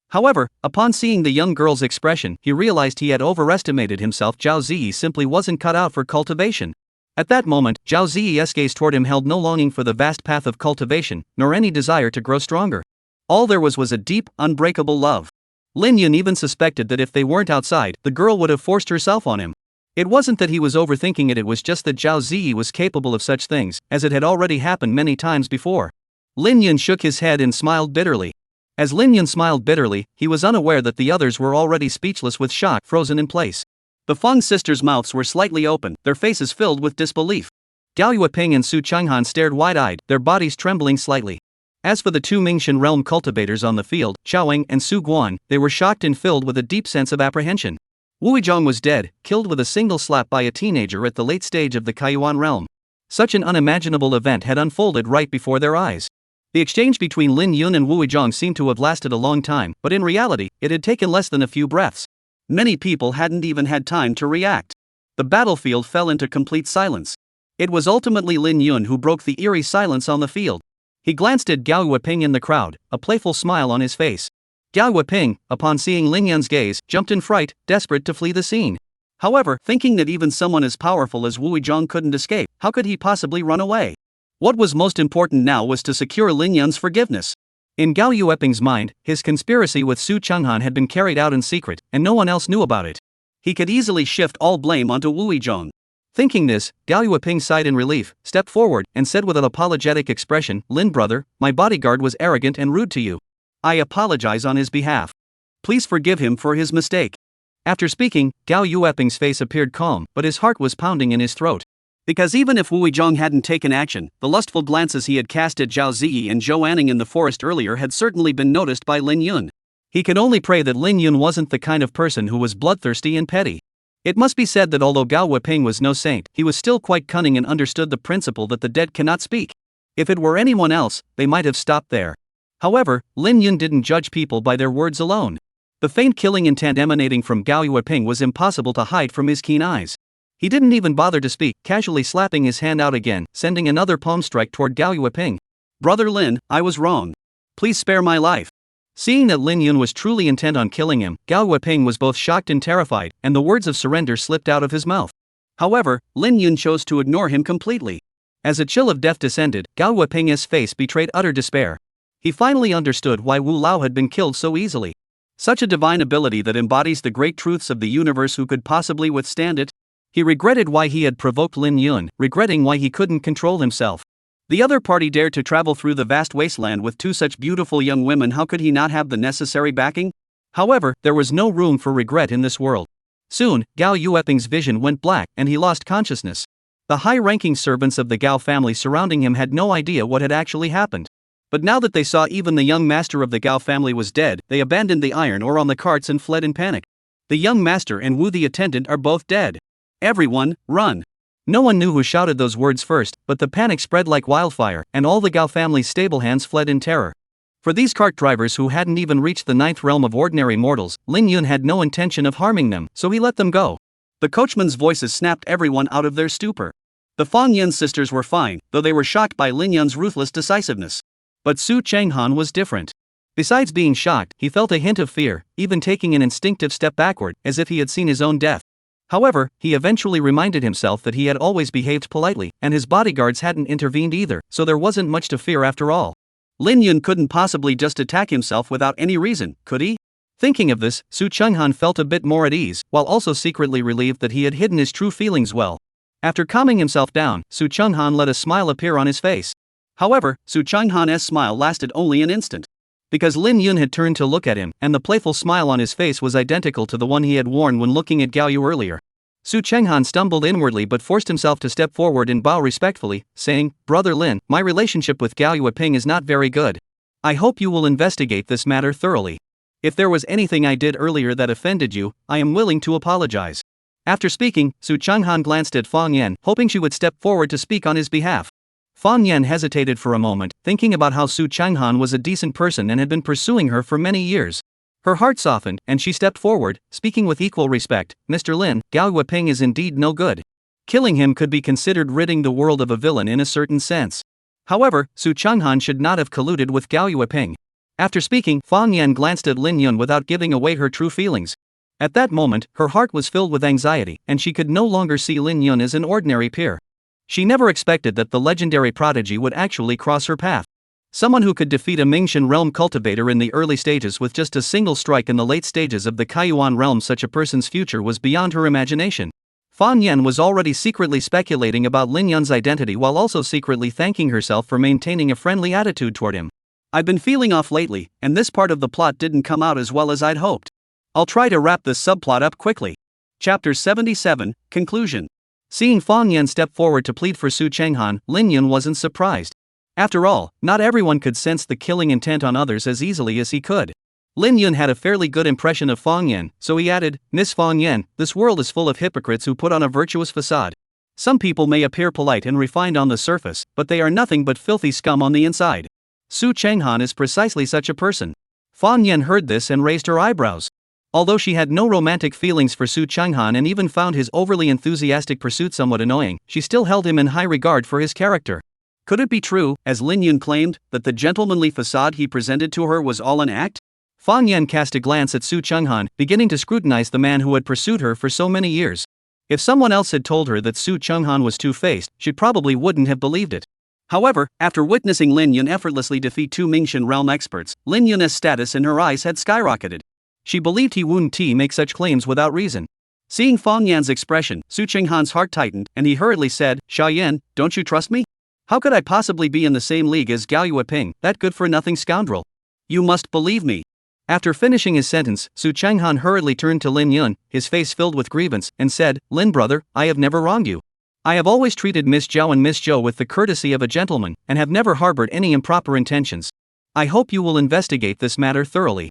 However, upon seeing the young girl's expression, he realized he had overestimated himself. Zhao Ziyi simply wasn't cut out for cultivation. At that moment, Zhao Ziyi's gaze toward him held no longing for the vast path of cultivation, nor any desire to grow stronger. All there was a deep, unbreakable love. Lin Yun even suspected that if they weren't outside, the girl would have forced herself on him. It wasn't that he was overthinking it was just that Zhao Ziyi was capable of such things, as it had already happened many times before. Lin Yun shook his head and smiled bitterly. As Lin Yun smiled bitterly, he was unaware that the others were already speechless with shock, frozen in place. The Feng sisters' mouths were slightly open, their faces filled with disbelief. Gao Yueping and Su Changhan stared wide-eyed, their bodies trembling slightly. As for the 2 Mingxian realm cultivators on the field, Xiaowing and Su Guan, they were shocked and filled with a deep sense of apprehension. Wu Weizhong was dead, killed with a single slap by a teenager at the late stage of the Kaiyuan realm. Such an unimaginable event had unfolded right before their eyes. The exchange between Lin Yun and Wu Weizhong seemed to have lasted a long time, but in reality, it had taken less than a few breaths. Many people hadn't even had time to react. The battlefield fell into complete silence. It was ultimately Lin Yun who broke the eerie silence on the field. He glanced at Gao Yueping in the crowd, a playful smile on his face. Gao Yueping, upon seeing Lin Yun's gaze, jumped in fright, desperate to flee the scene. However, thinking that even someone as powerful as Wu Weizhong couldn't escape, how could he possibly run away? What was most important now was to secure Lin Yun's forgiveness. In Gao Yueping's mind, his conspiracy with Su Changhan had been carried out in secret, and no one else knew about it. He could easily shift all blame onto Wu Weizhong. Thinking this, Gao Yueping sighed in relief, stepped forward, and said with an apologetic expression, "Lin brother, my bodyguard was arrogant and rude to you. I apologize on his behalf. Please forgive him for his mistake." After speaking, Gao Yueping's face appeared calm, but his heart was pounding in his throat. Because even if Wu Weizhong hadn't taken action, the lustful glances he had cast at Zhao Ziyi and Zhou Anning in the forest earlier had certainly been noticed by Lin Yun. He could only pray that Lin Yun wasn't the kind of person who was bloodthirsty and petty. It must be said that although Gao Weiping was no saint, he was still quite cunning and understood the principle that the dead cannot speak. If it were anyone else, they might have stopped there. However, Lin Yun didn't judge people by their words alone. The faint killing intent emanating from Gao Yueping was impossible to hide from his keen eyes. He didn't even bother to speak, casually slapping his hand out again, sending another palm strike toward Gao Yueping. "Brother Lin, I was wrong. Please spare my life." Seeing that Lin Yun was truly intent on killing him, Gao Weiping was both shocked and terrified, and the words of surrender slipped out of his mouth. However, Lin Yun chose to ignore him completely. As a chill of death descended, Gao Weiping's face betrayed utter despair. He finally understood why Wu Lao had been killed so easily. Such a divine ability that embodies the great truths of the universe, who could possibly withstand it?
He regretted why he had provoked Lin Yun, regretting why he couldn't control himself. The other party dared to travel through the vast wasteland with two such beautiful young women. How could he not have the necessary backing? However, there was no room for regret in this world. Soon, Gao Yueping's vision went black and he lost consciousness. The high-ranking servants of the Gao family surrounding him had no idea what had actually happened. But now that they saw even the young master of the Gao family was dead, they abandoned the iron ore on the carts and fled in panic. The young master and Wu the attendant are both dead. Everyone, run! No one knew who shouted those words first, but the panic spread like wildfire, and all the Gao family's stable hands fled in terror. For these cart drivers who hadn't even reached the ninth realm of ordinary mortals, Lin Yun had no intention of harming them, so he let them go. The coachman's voices snapped everyone out of their stupor. The Fang Yin sisters were fine, though they were shocked by Lin Yun's ruthless decisiveness. But Su Chenghan was different. Besides being shocked, he felt a hint of fear, even taking an instinctive step backward, as if he had seen his own death. However, he eventually reminded himself that he had always behaved politely, and his bodyguards hadn't intervened either, so there wasn't much to fear after all. Lin Yun couldn't possibly just attack himself without any reason, could he? Thinking of this, Su Chenghan felt a bit more at ease, while also secretly relieved that he had hidden his true feelings well. After calming himself down, Su Chenghan let a smile appear on his face. However, Su Chenghan's smile lasted only an instant. Because Lin Yun had turned to look at him, and the playful smile on his face was identical to the one he had worn when looking at Gao Yu earlier. Su Chenghan stumbled inwardly but forced himself to step forward and bow respectfully, saying, "Brother Lin, my relationship with Gao Yueping is not very good. I hope you will investigate this matter thoroughly. If there was anything I did earlier that offended you, I am willing to apologize." After speaking, Su Chenghan glanced at Fang Yan, hoping she would step forward to speak on his behalf. Fang Yan hesitated for a moment, thinking about how Su Chenghan was a decent person and had been pursuing her for many years. Her heart softened, and she stepped forward, speaking with equal respect. "Mr. Lin, Gao Yueping is indeed no good. Killing him could be considered ridding the world of a villain in a certain sense. However, Su Chenghan should not have colluded with Gao Yueping." After speaking, Fang Yan glanced at Lin Yun without giving away her true feelings. At that moment, her heart was filled with anxiety, and she could no longer see Lin Yun as an ordinary peer. She never expected that the legendary prodigy would actually cross her path. Someone who could defeat a Mingxian realm cultivator in the early stages with just a single strike in the late stages of the Kaiyuan realm. Such a person's future was beyond her imagination. Fang Yan was already secretly speculating about Lin Yun's identity while also secretly thanking herself for maintaining a friendly attitude toward him. "I've been feeling off lately, and this part of the plot didn't come out as well as I'd hoped. I'll try to wrap this subplot up quickly." Chapter 77, Conclusion. Seeing Fang Yan step forward to plead for Su Chenghan, Lin Yun wasn't surprised. After all, not everyone could sense the killing intent on others as easily as he could. Lin Yun had a fairly good impression of Fang Yan, so he added, "Miss Fang Yan, this world is full of hypocrites who put on a virtuous facade. Some people may appear polite and refined on the surface, but they are nothing but filthy scum on the inside. Su Chenghan is precisely such a person." Fang Yan heard this and raised her eyebrows. Although she had no romantic feelings for Su Chenghan and even found his overly enthusiastic pursuit somewhat annoying, she still held him in high regard for his character. Could it be true, as Lin Yun claimed, that the gentlemanly facade he presented to her was all an act? Fang Yan cast a glance at Su Chenghan, beginning to scrutinize the man who had pursued her for so many years. If someone else had told her that Su Chenghan was two-faced, she probably wouldn't have believed it. However, after witnessing Lin Yun effortlessly defeat two Mingxian realm experts, Lin Yun's status in her eyes had skyrocketed. She believed he wouldn't make such claims without reason. Seeing Fang Yan's expression, Su Chenghan's heart tightened, and he hurriedly said, "Xia Yan, don't you trust me? How could I possibly be in the same league as Gao Yueping, that good-for-nothing scoundrel? You must believe me." After finishing his sentence, Su Chenghan hurriedly turned to Lin Yun, his face filled with grievance, and said, "Lin brother, I have never wronged you. I have always treated Miss Zhao and Miss Zhou with the courtesy of a gentleman, and have never harbored any improper intentions. I hope you will investigate this matter thoroughly."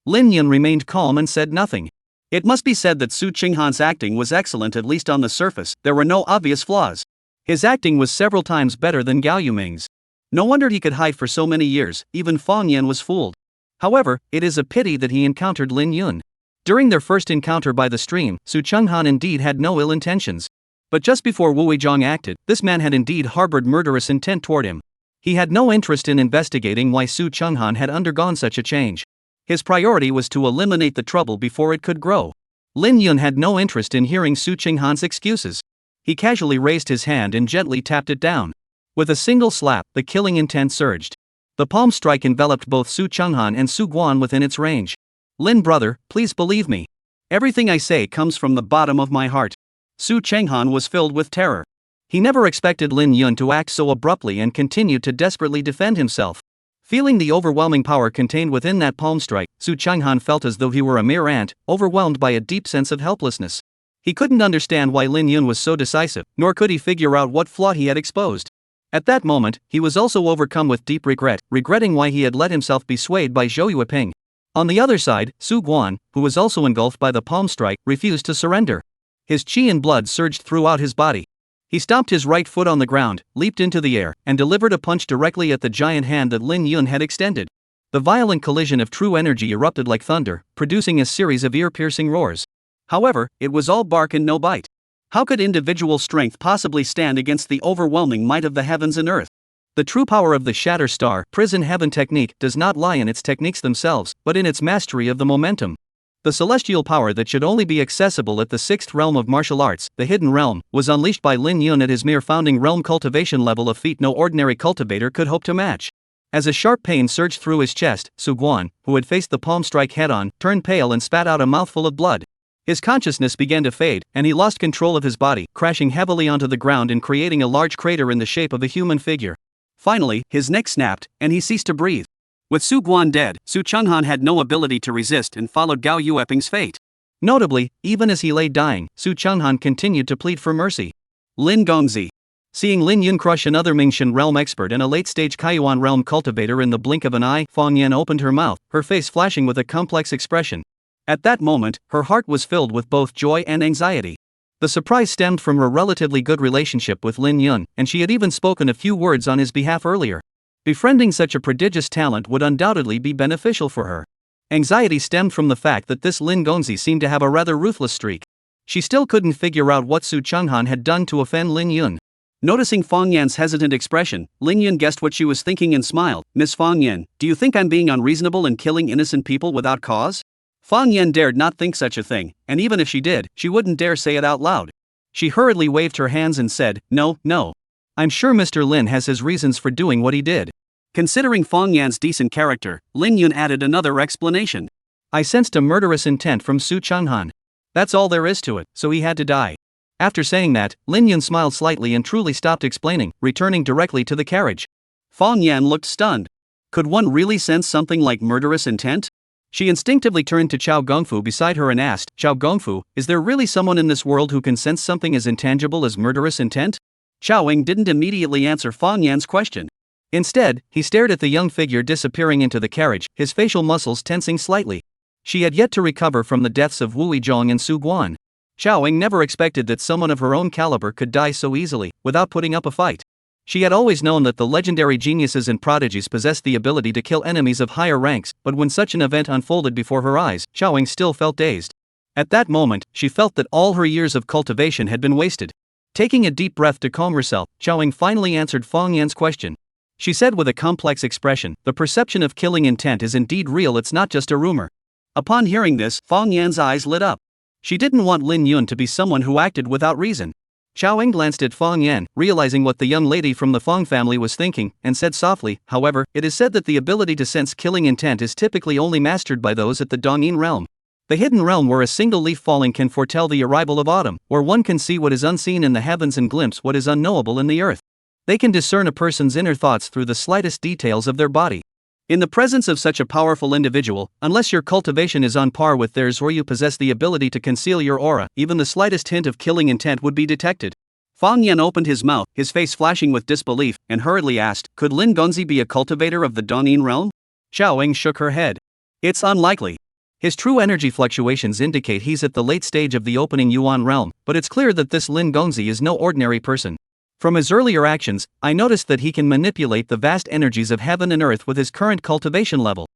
Lin Yun remained calm and said nothing. It must be said that Su Chenghan's acting was excellent, at least on the surface. There were no obvious flaws. His acting was several times better than Gao Yuming's. No wonder he could hide for so many years. Even Fang Yan was fooled. However, it is a pity that he encountered Lin Yun. During their first encounter by the stream, Su Chenghan indeed had no ill intentions. But just before Wu Weizhong acted, this man had indeed harbored murderous intent toward him. He had no interest in investigating why Su Chenghan had undergone such a change. His priority was to eliminate the trouble before it could grow. Lin Yun had no interest in hearing Su Chenghan's excuses. He casually raised his hand and gently tapped it down. With a single slap, the killing intent surged. The palm strike enveloped both Su Chenghan and Su Guan within its range. "Lin brother, please believe me. Everything I say comes from the bottom of my heart.
Su Chenghan was filled with terror. He never expected Lin Yun to act so abruptly and continued to desperately defend himself. Feeling the overwhelming power contained within that palm strike, Su Chenghan felt as though he were a mere ant, overwhelmed by a deep sense of helplessness. He couldn't understand why Lin Yun was so decisive, nor could he figure out what flaw he had exposed. At that moment, he was also overcome with deep regret, regretting why he had let himself be swayed by Zhou Yueping. On the other side, Su Guan, who was also engulfed by the palm strike, refused to surrender. His qi and blood surged throughout his body. He stomped his right foot on the ground, leaped into the air, and delivered a punch directly at the giant hand that Lin Yun had extended. The violent collision of true energy erupted like thunder, producing a series of ear-piercing roars. However, it was all bark and no bite. How could individual strength possibly stand against the overwhelming might of the heavens and earth? The true power of the Shatter Star Prison Heaven technique does not lie in its techniques themselves, but in its mastery of the momentum. The celestial power that should only be accessible at the sixth realm of martial arts, the hidden realm, was unleashed by Lin Yun at his mere founding realm cultivation level, a feat no ordinary cultivator could hope to match. As a sharp pain surged through his chest, Su Guan, who had faced the palm strike head-on, turned pale and spat out a mouthful of blood. His consciousness began to fade, and he lost control of his body, crashing heavily onto the ground and creating a large crater in the shape of a human figure. Finally, his neck snapped, and he ceased to breathe. With Su Guan dead, Su Chenghan had no ability to resist and followed Gao Yueping's fate. Notably, even as he lay dying, Su Chenghan continued to plead for mercy. Lin Gongzi. Seeing Lin Yun crush another Mingxian realm expert and a late-stage Kaiyuan realm cultivator in the blink of an eye, Fang Yan opened her mouth, her face flashing with a complex expression. At that moment, her heart was filled with both joy and anxiety. The surprise stemmed from her relatively good relationship with Lin Yun, and she had even spoken a few words on his behalf earlier. Befriending such a prodigious talent would undoubtedly be beneficial for her. Anxiety stemmed from the fact that this Lin Gongzi seemed to have a rather ruthless streak. She still couldn't figure out what Su Chenghan had done to offend Lin Yun. Noticing Fang Yan's hesitant expression, Lin Yun guessed what she was thinking and smiled. "Miss Fang Yan, do you think I'm being unreasonable in killing innocent people without cause?" Fang Yan dared not think such a thing, and even if she did, she wouldn't dare say it out loud. She hurriedly waved her hands and said, "No, no. I'm sure Mr. Lin has his reasons for doing what he did." Considering Fang Yan's decent character, Lin Yun added another explanation. "I sensed a murderous intent from Su Chenghan. That's all there is to it, so he had to die." After saying that, Lin Yun smiled slightly and truly stopped explaining, returning directly to the carriage. Fang Yan looked stunned. Could one really sense something like murderous intent? She instinctively turned to Chao Gongfu beside her and asked, "Chao Gongfu, is there really someone in this world who can sense something as intangible as murderous intent?" Chao Ing didn't immediately answer Fang Yan's question. Instead, he stared at the young figure disappearing into the carriage, his facial muscles tensing slightly. She had yet to recover from the deaths of Wu Yizhong and Su Guan. Chao Ing never expected that someone of her own caliber could die so easily, without putting up a fight. She had always known that the legendary geniuses and prodigies possessed the ability to kill enemies of higher ranks, but when such an event unfolded before her eyes, Chao Ing still felt dazed. At that moment, she felt that all her years of cultivation had been wasted. Taking a deep breath to calm herself, Chao Ing finally answered Fang Yan's question. She said with a complex expression, "The perception of killing intent is indeed real, it's not just a rumor." Upon hearing this, Fang Yan's eyes lit up. She didn't want Lin Yun to be someone who acted without reason. Chao Ing glanced at Fang Yan, realizing what the young lady from the Fang family was thinking, and said softly, "However, it is said that the ability to sense killing intent is typically only mastered by those at the Dongyin realm. The hidden realm where a single leaf falling can foretell the arrival of autumn, where one can see what is unseen in the heavens and glimpse what is unknowable in the earth. They can discern a person's inner thoughts through the slightest details of their body. In the presence of such a powerful individual, unless your cultivation is on par with theirs or you possess the ability to conceal your aura, even the slightest hint of killing intent would be detected." Fang Yan opened his mouth, his face flashing with disbelief, and hurriedly asked, "Could Lin Gongzi be a cultivator of the Dongyin realm?" Chao Ing shook her head. "It's unlikely. His true energy fluctuations indicate he's at the late stage of the opening Yuan realm, but it's clear that this Lin Gongzi is no ordinary person. From his earlier actions, I noticed that he can manipulate the vast energies of heaven and earth with his current cultivation level."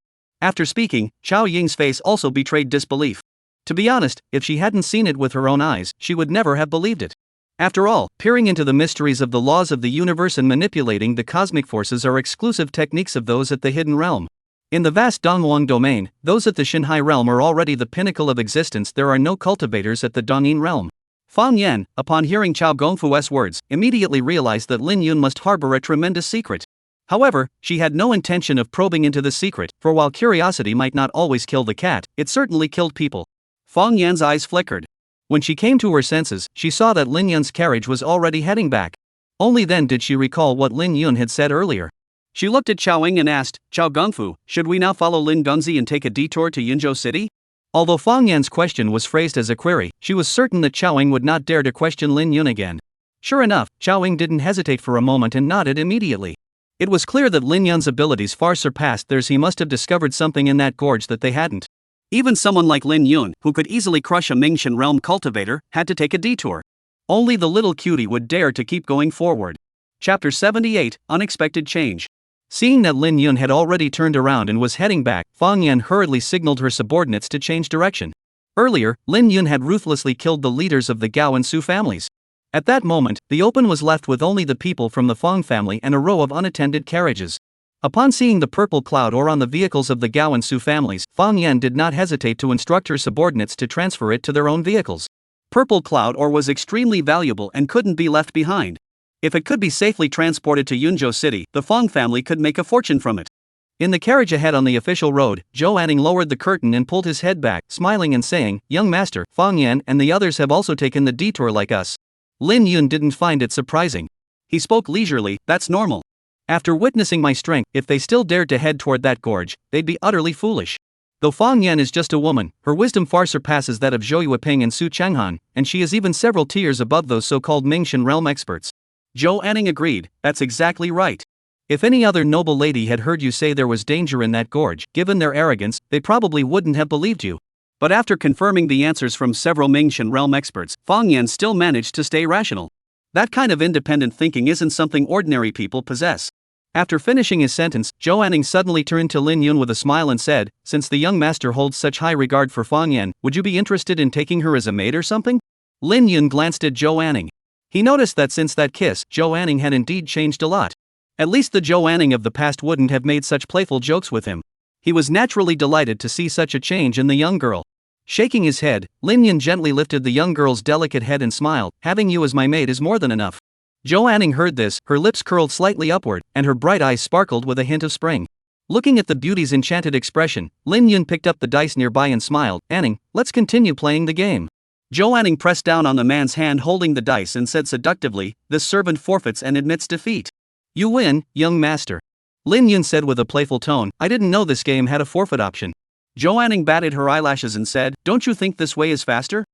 After speaking, Chao Ying's face also betrayed disbelief. To be honest, if she hadn't seen it with her own eyes, she would never have believed it. After all, peering into the mysteries of the laws of the universe and manipulating the cosmic forces are exclusive techniques of those at the hidden realm. In the vast Dongwang domain, those at the Xinhai realm are already the pinnacle of existence. There are no cultivators at the Dongyin realm. Fang Yan, upon hearing Chao Gongfu's words, immediately realized that Lin Yun must harbor a tremendous secret. However, she had no intention of probing into the secret, for while curiosity might not always kill the cat, it certainly killed people. Fang Yan's eyes flickered.
When she came to her senses, she saw that Lin Yun's carriage was already heading back. Only then did she recall what Lin Yun had said earlier.
She looked at Chao Ying and asked, Chao Gongfu, should we now follow Lin Gunzi and take a detour to Yunzhou City?
Although Fang Yan's question was phrased as a query, she was certain that Chao Ying would not dare to question Lin Yun again. Sure enough, Chao Ying didn't hesitate for a moment and nodded immediately. It was clear that Lin Yun's abilities far surpassed theirs. He must have discovered something in that gorge that they hadn't.
Even someone like Lin Yun, who could easily crush a Mingxian realm cultivator, had to take a detour. Only the little cutie would dare to keep going forward. Chapter 78, Unexpected Change.
Seeing that Lin Yun had already turned around and was heading back, Fang Yan hurriedly signaled her subordinates to change direction. Earlier, Lin Yun had ruthlessly killed the leaders of the Gao and Su families. At that moment, the open was left with only the people from the Fang family and a row of unattended carriages. Upon seeing the purple cloud ore on the vehicles of the Gao and Su families, Fang Yan did not hesitate to instruct her subordinates to transfer it to their own vehicles.
Purple cloud ore was extremely valuable and couldn't be left behind. If it could be safely transported to Yunzhou City, the Fang family could make a fortune from it.
In the carriage ahead on the official road, Zhou Anning lowered the curtain and pulled his head back, smiling and saying, "Young master, Fang Yan and the others have also taken the detour like us." Lin Yun didn't find it surprising.
He spoke leisurely, "That's normal.
After witnessing my strength, if they still dared to head toward that gorge, they'd be utterly foolish. Though Fang Yan is just a woman, her wisdom far surpasses that of Zhou Yueping and Su Changhan, and she is even several tiers above those so-called Mingxian realm experts."
Zhou Anning agreed, "That's exactly right.
If any other noble lady had heard you say there was danger in that gorge, given their arrogance, they probably wouldn't have believed you."
But after confirming the answers from several Mingxian realm experts, Fang Yan still managed to stay rational. That kind of independent thinking isn't something ordinary people possess.
After finishing his sentence, Zhou Anning suddenly turned to Lin Yun with a smile and said, "Since the young master holds such high regard for Fang Yan, would you be interested in taking her as a maid or something?" Lin Yun glanced at Zhou Anning. He noticed that since that kiss, Zhou Anning had indeed changed a lot. At least the Zhou Anning of the past wouldn't have made such playful jokes with him. He was naturally delighted to see such a change in the young girl. Shaking his head, Lin Yun gently lifted the young girl's delicate head and smiled, "Having you as my maid is more than enough." Zhou Anning heard this, her lips curled slightly upward, and her bright eyes sparkled with a hint of spring. Looking at the beauty's enchanted expression, Lin Yun picked up the dice nearby and smiled, "Anning, let's continue playing the game."
Zhou Anning pressed down on the man's hand holding the dice and said seductively, "This servant forfeits and admits defeat."
"You win, young master." Lin Yun said with a playful tone, "I didn't know this game had a forfeit option."
Zhou Anning batted her eyelashes and said, "Don't you think this way is faster?"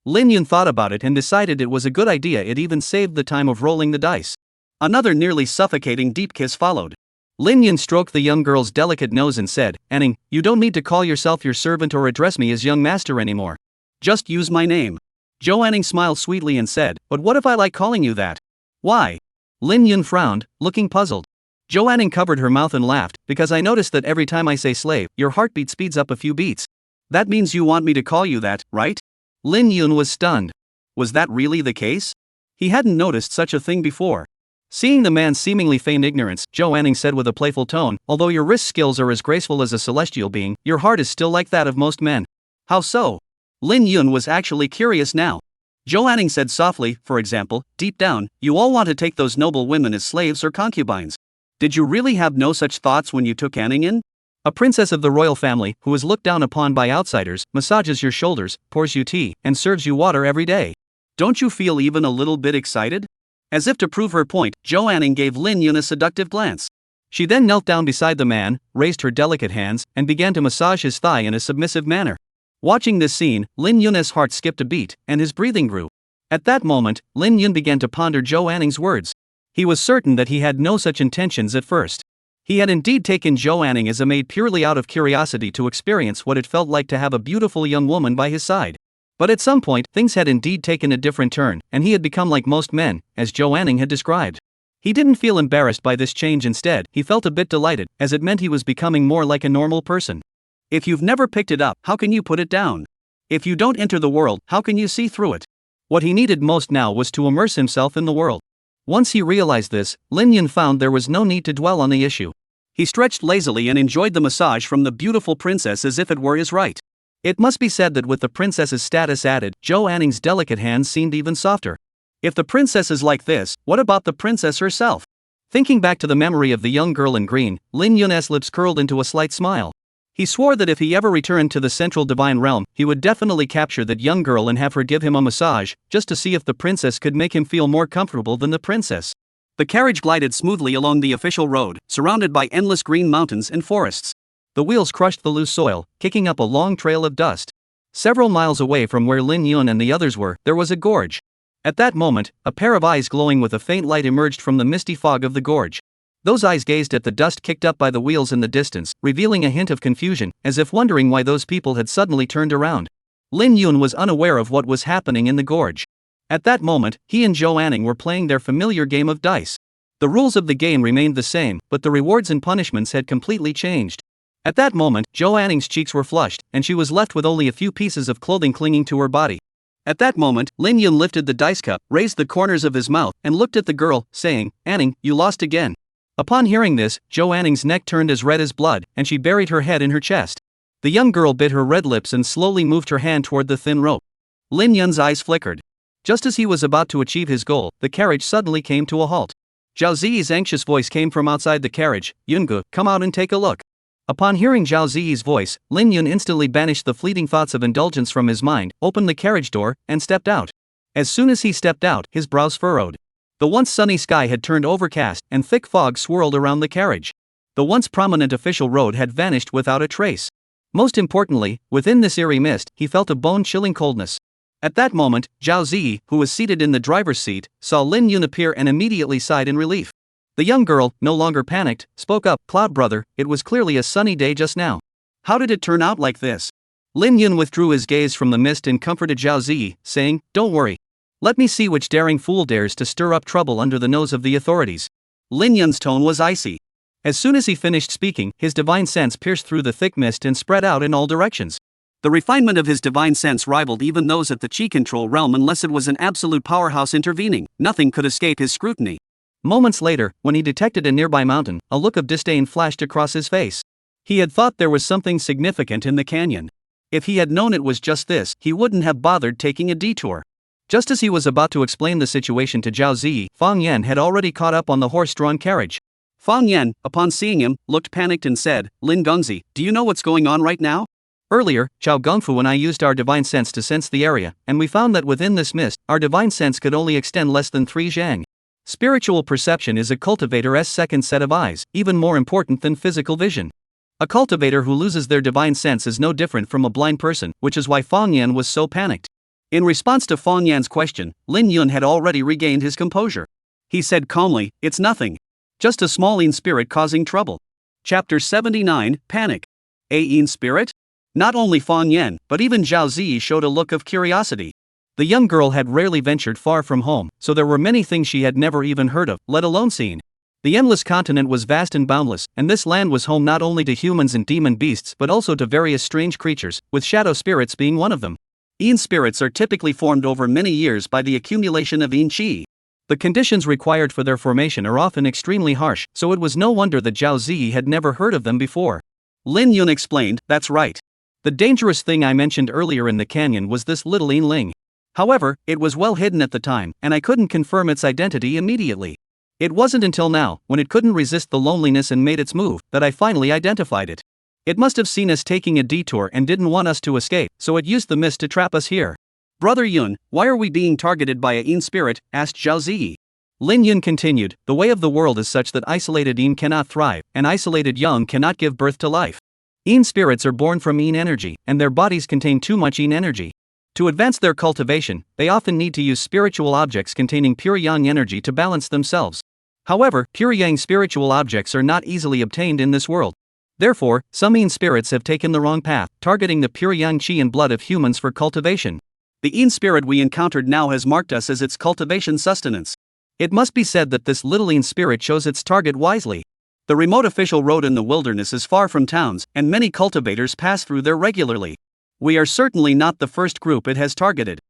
Lin Yun thought about it and decided it was a good idea. It even saved the time of rolling the dice.
Another nearly suffocating deep kiss followed.
Lin Yun stroked the young girl's delicate nose and said, "Anning, you don't need to call yourself your servant or address me as young master anymore.
Just use my name." Zhou Anning smiled sweetly and said, "But what if I like calling you that?"
"Why?" Lin Yun frowned, looking puzzled. Zhou Anning covered her mouth and laughed, "Because I noticed that every time I say slave, your heartbeat speeds up a few beats."
"That means you want me to call you that, right?"
Lin Yun was stunned.
Was that really the case? He hadn't noticed such a thing before.
Seeing the man's seemingly feigned ignorance, Zhou Anning said with a playful tone, "Although your wrist skills are as graceful as a celestial being, your heart is still like that of most men."
"How so?" Lin Yun was actually curious now. Zhou Anning said softly, "For example, deep down, you all want to take those noble women as slaves or concubines. Did you really have no such thoughts when you took Anning in?"
A princess of the royal family, who is looked down upon by outsiders, massages your shoulders, pours you tea, and serves you water every day.
Don't you feel even a little bit excited?" As if to prove her point, Zhou Anning gave Lin Yun a seductive glance.
She then knelt down beside the man, raised her delicate hands, and began to massage his thigh in a submissive manner. Watching this scene, Lin Yun's heart skipped a beat, and his breathing grew. At that moment, Lin Yun began to ponder Zhou Anning's words. He was certain that he had no such intentions at first. He had indeed taken Zhou Anning as a maid purely out of curiosity to experience what it felt like to have a beautiful young woman by his side. But at some point, things had indeed taken a different turn, and he had become like most men, as Zhou Anning had described. He didn't feel embarrassed by this change. Instead, he felt a bit delighted, as it meant he was becoming more like a normal person.
If you've never picked it up, how can you put it down? If you don't enter the world, how can you see through it?
What he needed most now was to immerse himself in the world. Once he realized this, Lin Yun found there was no need to dwell on the issue.
He stretched lazily and enjoyed the massage from the beautiful princess as if it were his right.
It must be said that with the princess's status added, Zhou Anning's delicate hands seemed even softer.
If the princess is like this, what about the princess herself?
Thinking back to the memory of the young girl in green, Lin Yun's lips curled into a slight smile. He swore that if he ever returned to the central divine realm, he would definitely capture that young girl and have her give him a massage, just to see if the princess could make him feel more comfortable than the princess.
The carriage glided smoothly along the official road, surrounded by endless green mountains and forests.
The wheels crushed the loose soil, kicking up a long trail of dust. Several miles away from where Lin Yun and the others were, there was a gorge. At that moment, a pair of eyes glowing with a faint light emerged from the misty fog of the gorge. Those eyes gazed at the dust kicked up by the wheels in the distance, revealing a hint of confusion, as if wondering why those people had suddenly turned around. Lin Yun was unaware of what was happening in the gorge. At that moment, he and Zhou Anning were playing their familiar game of dice. The rules of the game remained the same, but the rewards and punishments had completely changed. At that moment, Zhou Anning's cheeks were flushed, and she was left with only a few pieces of clothing clinging to her body. At that moment, Lin Yun lifted the dice cup, raised the corners of his mouth, and looked at the girl, saying, "Anning, you lost again." Upon hearing this, Zhou Anning's neck turned as red as blood, and she buried her head in her chest. The young girl bit her red lips and slowly moved her hand toward the thin rope. Lin Yun's eyes flickered. Just as he was about to achieve his goal, the carriage suddenly came to a halt. Zhao Ziyi's anxious voice came from outside the carriage, "Yungu, come out and take a look." Upon hearing Zhao Ziyi's voice, Lin Yun instantly banished the fleeting thoughts of indulgence from his mind, opened the carriage door, and stepped out. As soon as he stepped out, his brows furrowed. The once sunny sky had turned overcast, and thick fog swirled around the carriage. The once prominent official road had vanished without a trace. Most importantly, within this eerie mist, he felt a bone-chilling coldness. At that moment, Zhao Ziyi, who was seated in the driver's seat, saw Lin Yun appear and immediately sighed in relief. The young girl, no longer panicked, spoke up, "Cloud brother, it was clearly a sunny day just now. How did it turn out like this?" Lin Yun withdrew his gaze from the mist and comforted Zhao Ziyi, saying, "Don't worry. Let me see which daring fool dares to stir up trouble under the nose of the authorities." Lin Yun's tone was icy. As soon as he finished speaking, his divine sense pierced through the thick mist and spread out in all directions. The refinement of his divine sense rivaled even those at the Qi control realm unless it was an absolute powerhouse intervening. Nothing could escape his scrutiny. Moments later, when he detected a nearby mountain, a look of disdain flashed across his face. He had thought there was something significant in the canyon. If he had known it was just this, he wouldn't have bothered taking a detour. Just as he was about to explain the situation to Zhao Ziyi, Fang Yan had already caught up on the horse-drawn carriage. Fang Yan, upon seeing him, looked panicked and said, "Lin Gongzi, do you know what's going on right now? Earlier, Chao Gongfu and I used our divine sense to sense the area, and we found that within this mist, our divine sense could only extend less than 3 zhang. Spiritual perception is a cultivator's second set of eyes, even more important than physical vision. A cultivator who loses their divine sense is no different from a blind person, which is why Fang Yan was so panicked." In response to Fang Yan's question, Lin Yun had already regained his composure. He said calmly, "It's nothing. Just a small Yin spirit causing trouble." Chapter 79, Panic. A Yin spirit? Not only Fang Yan, but even Zhao Ziyi showed a look of curiosity. The young girl had rarely ventured far from home, so there were many things she had never even heard of, let alone seen. The endless continent was vast and boundless, and this land was home not only to humans and demon beasts but also to various strange creatures, with shadow spirits being one of them. Yin spirits are typically formed over many years by the accumulation of Yin Qi. The conditions required for their formation are often extremely harsh, so it was no wonder that Zhao Ziyi had never heard of them before. Lin Yun explained, "That's right. The dangerous thing I mentioned earlier in the canyon was this little Yin Ling. However, it was well hidden at the time, and I couldn't confirm its identity immediately. It wasn't until now, when it couldn't resist the loneliness and made its move, that I finally identified it. It must have seen us taking a detour and didn't want us to escape, so it used the mist to trap us here." "Brother Yun, why are we being targeted by a Yin spirit?" asked Zhao Ziyi. Lin Yun continued, "The way of the world is such that isolated Yin cannot thrive, and isolated Yang cannot give birth to life. Yin spirits are born from Yin energy, and their bodies contain too much Yin energy. To advance their cultivation, they often need to use spiritual objects containing pure Yang energy to balance themselves. However, pure Yang spiritual objects are not easily obtained in this world. Therefore, some Yin spirits have taken the wrong path, targeting the pure Yang Qi and blood of humans for cultivation. The Yin spirit we encountered now has marked us as its cultivation sustenance. It must be said that this little Yin spirit chose its target wisely. The remote official road in the wilderness is far from towns, and many cultivators pass through there regularly. We are certainly not the first group it has targeted."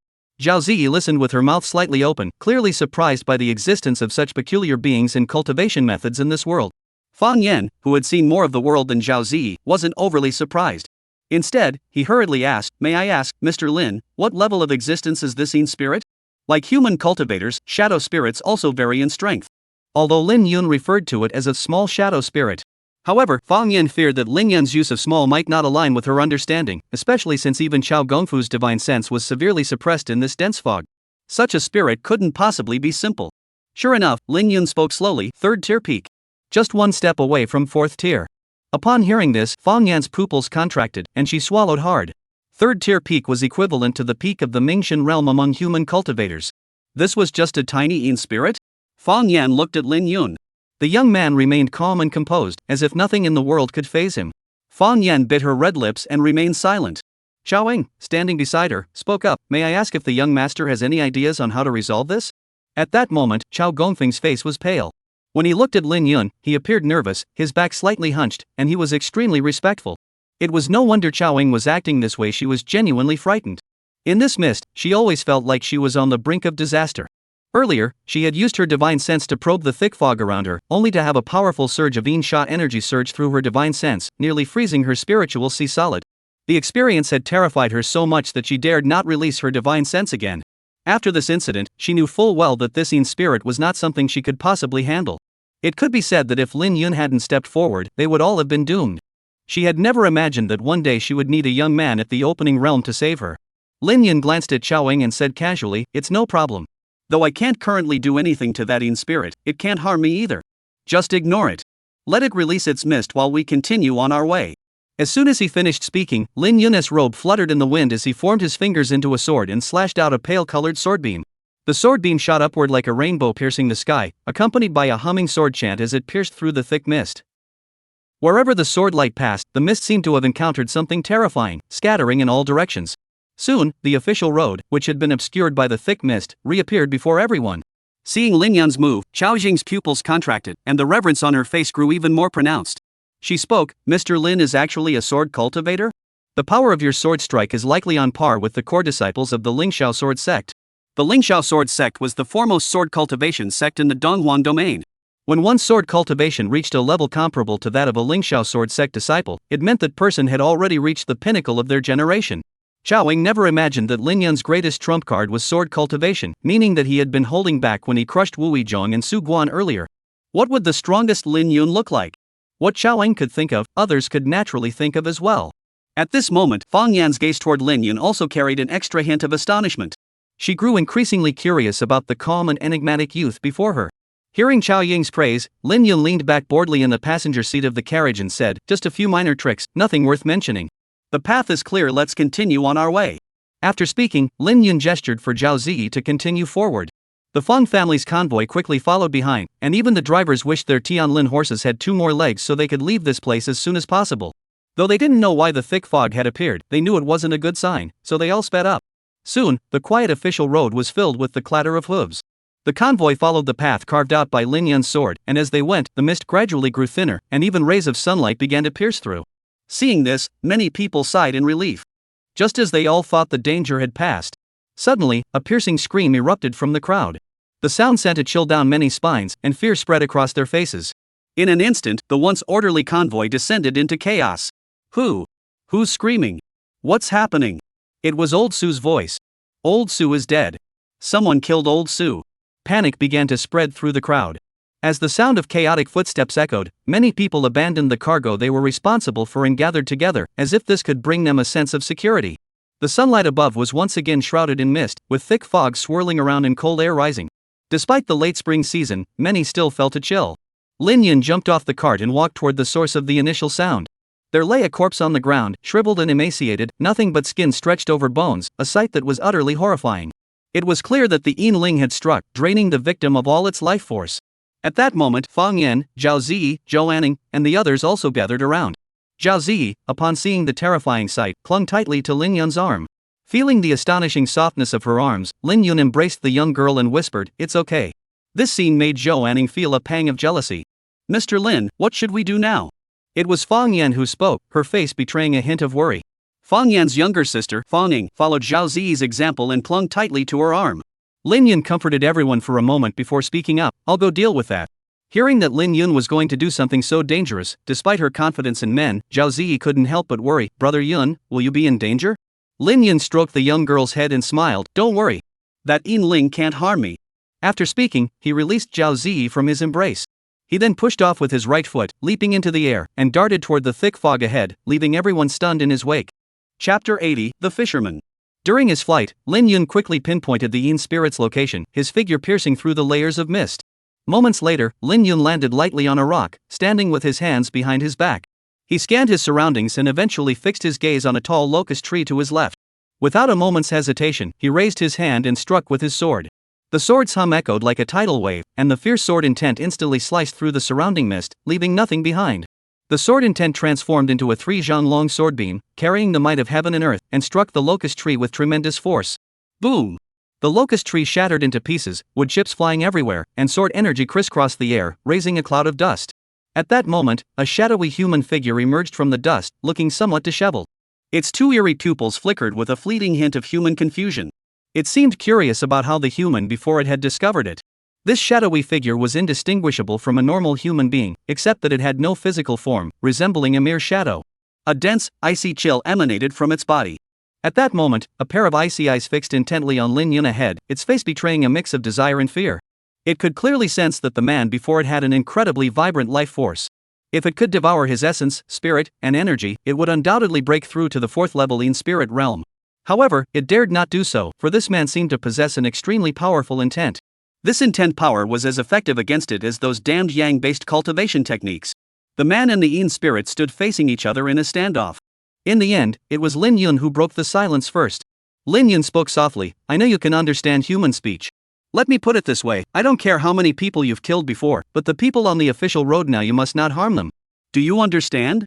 Zhao Ziyi listened with her mouth slightly open, clearly surprised by the existence of such peculiar beings and cultivation methods in this world. Fang Yan, who had seen more of the world than Zhao Ziyi, wasn't overly surprised. Instead, he hurriedly asked, "May I ask, Mr. Lin, what level of existence is this Yin spirit?" Like human cultivators, shadow spirits also vary in strength. Although Lin Yun referred to it as a small shadow spirit.
However, Fang Yan feared that Lin Yun's use of small might not align with her understanding, especially since even Chao Gongfu's divine sense was severely suppressed in this dense fog. Such a spirit couldn't possibly be simple. Sure enough, Lin Yun spoke slowly, 3rd tier peak. Just one step away from 4th tier. Upon hearing this, Fang Yan's pupils contracted, and she swallowed hard. 3rd tier peak was equivalent to the peak of the Mingxian realm among human cultivators. This was just a tiny Yin spirit? Fang Yan looked at Lin Yun. The young man remained calm and composed, as if nothing in the world could faze him. Fang Yan bit her red lips and remained silent. Xiao Ying, standing beside her, spoke up, "May I ask if the young master has any ideas on how to resolve this?" At that moment, Chao Gongfeng's face was pale. When he looked at Lin Yun, he appeared nervous, his back slightly hunched, and he was extremely respectful. It was no wonder Xiao Ying was acting this way, she was genuinely frightened. In this mist, she always felt like she was on the brink of disaster. Earlier, she had used her divine sense to probe the thick fog around her, only to have a powerful surge of Yin Sha energy surge through her divine sense, nearly freezing her spiritual sea solid. The experience had terrified her so much that she dared not release her divine sense again. After this incident, she knew full well that this Yin spirit was not something she could possibly handle. It could be said that if Lin Yun hadn't stepped forward, they would all have been doomed. She had never imagined that one day she would need a young man at the opening realm to save her. Lin Yun glanced at Xiao Ying and said casually, "It's no problem. Though I can't currently do anything to that Yin spirit, it can't harm me either. Just ignore it. Let it release its mist while we continue on our way." As soon as he finished speaking, Lin Yun's robe fluttered in the wind as he formed his fingers into a sword and slashed out a pale-colored sword beam. The sword beam shot upward like a rainbow piercing the sky, accompanied by a humming sword chant as it pierced through the thick mist. Wherever the sword light passed, the mist seemed to have encountered something terrifying, scattering in all directions. Soon, the official road, which had been obscured by the thick mist, reappeared before everyone. Seeing Lin Yun's move, Chao Jing's pupils contracted, and the reverence on her face grew even more pronounced. She spoke, "Mr. Lin is actually a sword cultivator? The power of your sword strike is likely on par with the core disciples of the Lingxiao sword sect." The Lingxiao sword sect was the foremost sword cultivation sect in the Donghuan domain. When one's sword cultivation reached a level comparable to that of a Lingxiao sword sect disciple, it meant that person had already reached the pinnacle of their generation. Xiao Ying never imagined that Lin Yun's greatest trump card was sword cultivation, meaning that he had been holding back when he crushed Wu Yizhong and Su Guan earlier. What would the strongest Lin Yun look like? What Xiao Ying could think of, others could naturally think of as well. At this moment, Fang Yan's gaze toward Lin Yun also carried an extra hint of astonishment. She grew increasingly curious about the calm and enigmatic youth before her. Hearing Xiao Ying's praise, Lin Yun leaned back boredly in the passenger seat of the carriage and said, "Just a few minor tricks, nothing worth mentioning. The path is clear, let's continue on our way." After speaking, Lin Yun gestured for Zhao Ziyi to continue forward. The Feng family's convoy quickly followed behind, and even the drivers wished their Tianlin horses had 2 more legs so they could leave this place as soon as possible. Though they didn't know why the thick fog had appeared, they knew it wasn't a good sign, so they all sped up. Soon, the quiet official road was filled with the clatter of hooves. The convoy followed the path carved out by Lin Yun's sword, and as they went, the mist gradually grew thinner, and even rays of sunlight began to pierce through. Seeing this, many people sighed in relief. Just as they all thought the danger had passed, suddenly, a piercing scream erupted from the crowd. The sound sent a chill down many spines, and fear spread across their faces. In an instant, the once orderly convoy descended into chaos. Who's screaming? What's happening? It was Old Su's voice. Old Su is dead. Someone killed Old Su. Panic began to spread through the crowd. As the sound of chaotic footsteps echoed, many people abandoned the cargo they were responsible for and gathered together, as if this could bring them a sense of security. The sunlight above was once again shrouded in mist, with thick fog swirling around and cold air rising. Despite the late spring season, many still felt a chill. Lin Yun jumped off the cart and walked toward the source of the initial sound. There lay a corpse on the ground, shriveled and emaciated, nothing but skin stretched over bones, a sight that was utterly horrifying. It was clear that the Yin Ling had struck, draining the victim of all its life force. At that moment, Fang Yan, Zhao Ziyi, Zhou Anning, and the others also gathered around. Zhao Ziyi, upon seeing the terrifying sight, clung tightly to Lin Yun's arm. Feeling the astonishing softness of her arms, Lin Yun embraced the young girl and whispered, "It's okay." This scene made Zhou Anning feel a pang of jealousy. "Mr. Lin, what should we do now?" It was Fang Yan who spoke, her face betraying a hint of worry. Fang Yan's younger sister, Fang Ying, followed Zhao Ziyi's example and clung tightly to her arm. Lin Yun comforted everyone for a moment before speaking up, "I'll go deal with that." Hearing that Lin Yun was going to do something so dangerous, despite her confidence in men, Zhao Ziyi couldn't help but worry. "Brother Yun, will you be in danger?" Lin Yun stroked the young girl's head and smiled, "Don't worry. That Yin Ling can't harm me." After speaking, he released Zhao Ziyi from his embrace.
He then pushed off with his right foot, leaping into the air, and darted toward the thick fog ahead, leaving everyone stunned in his wake.
Chapter 80, The Fisherman.
During his flight, Lin Yun quickly pinpointed the Yin spirit's location, his figure piercing through the layers of mist. Moments later, Lin Yun landed lightly on a rock, standing with his hands behind his back. He scanned his surroundings and eventually fixed his gaze on a tall locust tree to his left. Without a moment's hesitation, he raised his hand and struck with his sword. The sword's hum echoed like a tidal wave, and the fierce sword intent instantly sliced through the surrounding mist, leaving nothing behind. The sword intent transformed into a 3-zhang-long sword beam, carrying the might of heaven and earth, and struck the locust tree with tremendous force. Boom! The locust tree shattered into pieces, wood chips flying everywhere, and sword energy crisscrossed the air, raising a cloud of dust. At that moment, a shadowy human figure emerged from the dust, looking somewhat disheveled.
Its 2 eerie pupils flickered with a fleeting hint of human confusion.
It seemed curious about how the human before it had discovered it. This shadowy figure was indistinguishable from a normal human being, except that it had no physical form, resembling a mere shadow.
A dense, icy chill emanated from its body.
At that moment, a pair of icy eyes fixed intently on Lin Yun ahead, its face betraying a mix of desire and fear. It could clearly sense that the man before it had an incredibly vibrant life force. If it could devour his essence, spirit, and energy, it would undoubtedly break through to the 4th level in spirit realm. However, it dared not do so, for this man seemed to possess an extremely powerful intent.
This intent power was as effective against it as those damned yang-based cultivation techniques. The man and the Yin spirit stood facing each other in a standoff.
In the end, it was Lin Yun who broke the silence first. Lin Yun spoke softly, "I know you can understand human speech.
Let me put it this way, I don't care how many people you've killed before,
But the people on the official road now, you must not harm them.
Do you understand?"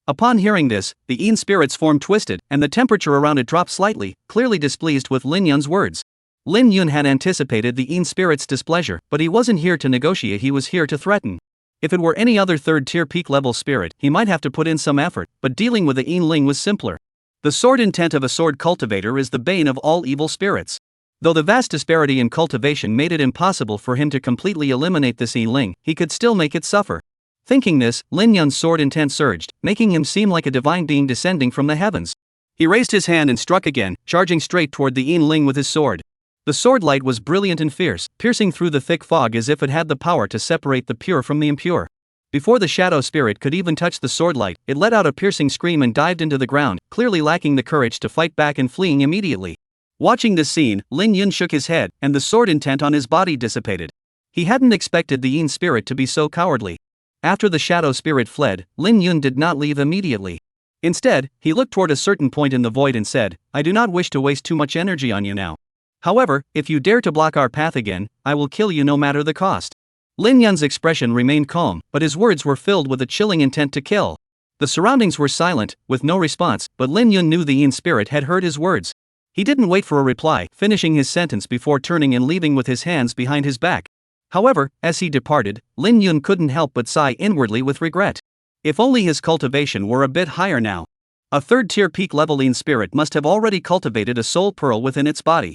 Upon hearing this, the Yin spirit's form twisted, and the temperature around it dropped slightly, clearly displeased with Lin Yun's words. Lin Yun had anticipated the Yin spirit's displeasure, but he wasn't here to negotiate, he was here to threaten. If it were any other 3rd-tier peak-level spirit, he might have to put in some effort, but dealing with the Yin Ling was simpler. The sword intent of a sword cultivator is the bane of all evil spirits. Though the vast disparity in cultivation made it impossible for him to completely eliminate this Yin Ling, he could still make it suffer. Thinking this, Lin Yun's sword intent surged, making him seem like a divine being descending from the heavens. He raised his hand and struck again, charging straight toward the Yin Ling with his sword. The sword light was brilliant and fierce, piercing through the thick fog as if it had the power to separate the pure from the impure. Before the shadow spirit could even touch the sword light, it let out a piercing scream and dived into the ground, clearly lacking the courage to fight back and fleeing immediately. Watching this scene, Lin Yun shook his head, and the sword intent on his body dissipated. He hadn't expected the Yin spirit to be so cowardly. After the shadow spirit fled, Lin Yun did not leave immediately. Instead, he looked toward a certain point in the void and said, "I do not wish to waste too much energy on you now. However, if you dare to block our path again, I will kill you no matter the cost." Lin Yun's expression remained calm, but his words were filled with a chilling intent to kill. The surroundings were silent, with no response, but Lin Yun knew the Yin spirit had heard his words. He didn't wait for a reply, finishing his sentence before turning and leaving with his hands behind his back. However, as he departed, Lin Yun couldn't help but sigh inwardly with regret. If only his cultivation were a bit higher now. A 3rd-tier peak-level Yin spirit must have already cultivated a soul pearl within its body.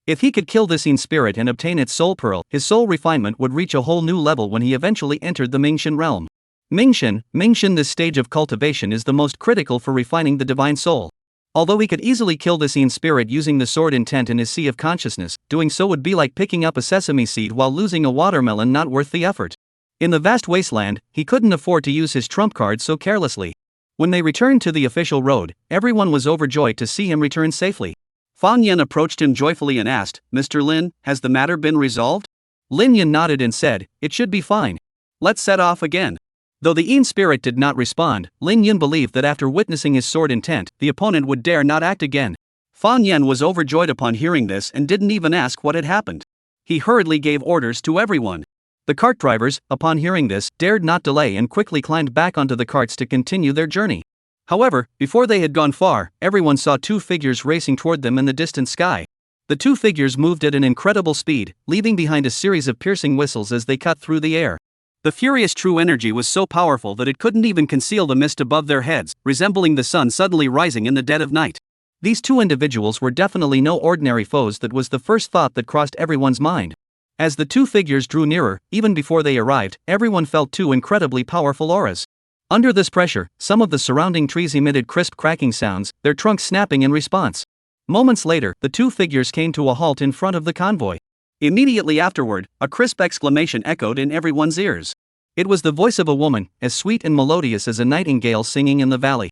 If he could kill this Yin spirit and obtain its soul pearl, his soul refinement would reach a whole new level when he eventually entered the Mingxian realm. Mingxian, this stage of cultivation is the most critical for refining the divine soul. Although he could easily kill this Yin spirit using the sword intent in his sea of consciousness, doing so would be like picking up a sesame seed while losing a watermelon, not worth the effort. In the vast wasteland, he couldn't afford to use his trump card so carelessly. When they returned to the official road, everyone was overjoyed to see him return safely.
Fan Yen approached him joyfully and asked, "Mr. Lin, has the matter been resolved?"
Lin Yun nodded and said, "It should be fine.
Let's set off again."
Though the Yin spirit did not respond, Lin Yun believed that after witnessing his sword intent, the opponent would dare not act again.
Fan Yen was overjoyed upon hearing this and didn't even ask what had happened. He hurriedly gave orders to everyone.
The cart drivers, upon hearing this, dared not delay and quickly climbed back onto the carts to continue their journey. However, before they had gone far, everyone saw 2 figures racing toward them in the distant sky. The 2 figures moved at an incredible speed, leaving behind a series of piercing whistles as they cut through the air.
The furious true energy was so powerful that it couldn't even conceal the mist above their heads, resembling the sun suddenly rising in the dead of night.
These 2 individuals were definitely no ordinary foes. That was the first thought that crossed everyone's mind. As the 2 figures drew nearer, even before they arrived, everyone felt 2 incredibly powerful auras. Under this pressure, some of the surrounding trees emitted crisp cracking sounds, their trunks snapping in response. Moments later, the 2 figures came to a halt in front of the convoy.
Immediately afterward, a crisp exclamation echoed in everyone's ears.
It was the voice of a woman, as sweet and melodious as a nightingale singing in the valley.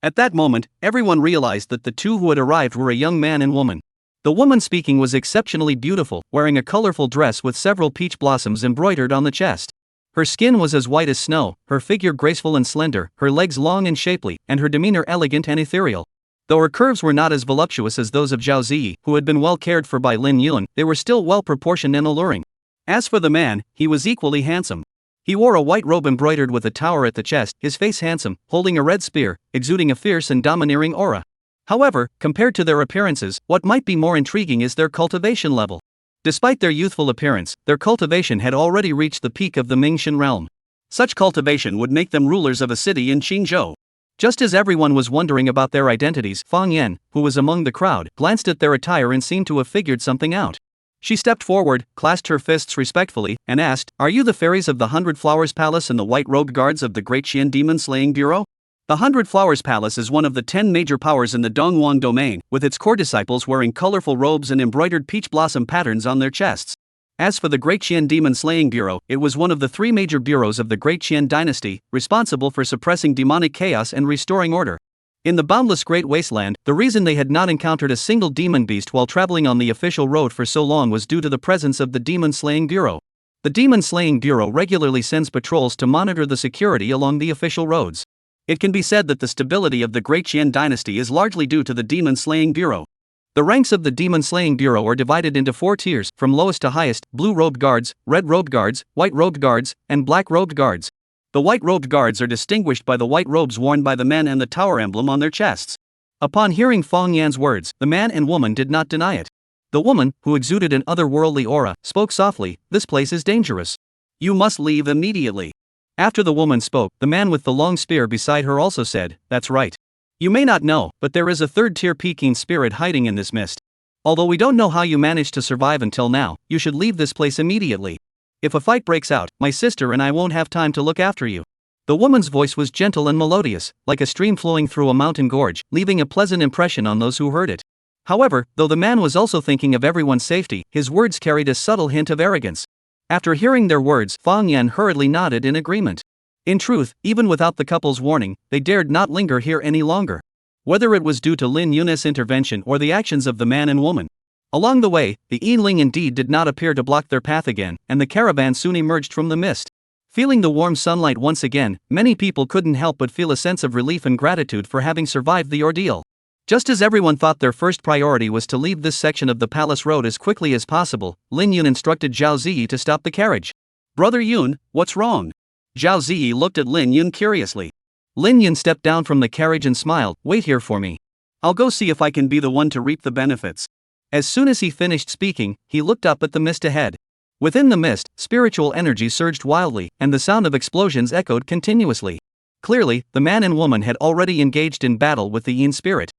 At that moment, everyone realized that the two who had arrived were a young man and woman. The woman speaking was exceptionally beautiful, wearing a colorful dress with several peach blossoms embroidered on the chest. Her skin was as white as snow, her figure graceful and slender, her legs long and shapely, and her demeanor elegant and ethereal. Though her curves were not as voluptuous as those of Zhao Ziyi, who had been well cared for by Lin Yun, they were still well proportioned and alluring. As for the man, he was equally handsome. He wore a white robe embroidered with a tower at the chest, his face handsome, holding a red spear, exuding a fierce and domineering aura. However, compared to their appearances, what might be more intriguing is their cultivation level. Despite their youthful appearance, their cultivation had already reached the peak of the Mingxian realm. Such cultivation would make them rulers of a city in Qingzhou. Just as everyone was wondering about their identities, Fang Yan, who was among the crowd, glanced at their attire and seemed to have figured something out. She stepped forward, clasped her fists respectfully, and asked, "Are you the fairies of the 100 Flowers Palace and the white-robed guards of the Great Qian Demon-Slaying Bureau?" The 100 Flowers Palace is one of the 10 major powers in the Donghuang domain, with its core disciples wearing colorful robes and embroidered peach blossom patterns on their chests. As for the Great Qian Demon-Slaying Bureau, it was one of the 3 major bureaus of the Great Qian dynasty, responsible for suppressing demonic chaos and restoring order. In the boundless Great Wasteland, the reason they had not encountered a single demon beast while traveling on the official road for so long was due to the presence of the Demon-Slaying Bureau. The Demon-Slaying Bureau regularly sends patrols to monitor the security along the official roads. It can be said that the stability of the Great Qian dynasty is largely due to the Demon-Slaying Bureau. The ranks of the Demon-Slaying Bureau are divided into 4 tiers, from lowest to highest: blue-robed guards, red-robed guards, white-robed guards, and black-robed guards. The white-robed guards are distinguished by the white robes worn by the men and the tower emblem on their chests. Upon hearing Fang Yan's words, the man and woman did not deny it. The woman, who exuded an otherworldly aura, spoke softly, "This place is dangerous. You must leave immediately." After the woman spoke, the man with the long spear beside her also said, "That's right. You may not know, but there is a 3rd-tier Peking spirit hiding in this mist. Although we don't know how you managed to survive until now, you should leave this place immediately. If a fight breaks out, my sister and I won't have time to look after you." The woman's voice was gentle and melodious, like a stream flowing through a mountain gorge, leaving a pleasant impression on those who heard it. However, though the man was also thinking of everyone's safety, his words carried a subtle hint of arrogance. After hearing their words, Fang Yan hurriedly nodded in agreement. In truth, even without the couple's warning, they dared not linger here any longer. Whether it was due to Lin Yun's intervention or the actions of the man and woman. Along the way, the Yiling indeed did not appear to block their path again, and the caravan soon emerged from the mist. Feeling the warm sunlight once again, many people couldn't help but feel a sense of relief and gratitude for having survived the ordeal. Just as everyone thought their first priority was to leave this section of the palace road as quickly as possible, Lin Yun instructed Zhao Ziyi to stop the carriage. "Brother Yun, what's wrong?" Zhao Ziyi looked at Lin Yun curiously. Lin Yun stepped down from the carriage and smiled, "Wait here for me. I'll go see if I can be the one to reap the benefits." As soon as he finished speaking, he looked up at the mist ahead. Within the mist, spiritual energy surged wildly, and the sound of explosions echoed continuously. Clearly, the man and woman had already engaged in battle with the Yin spirit.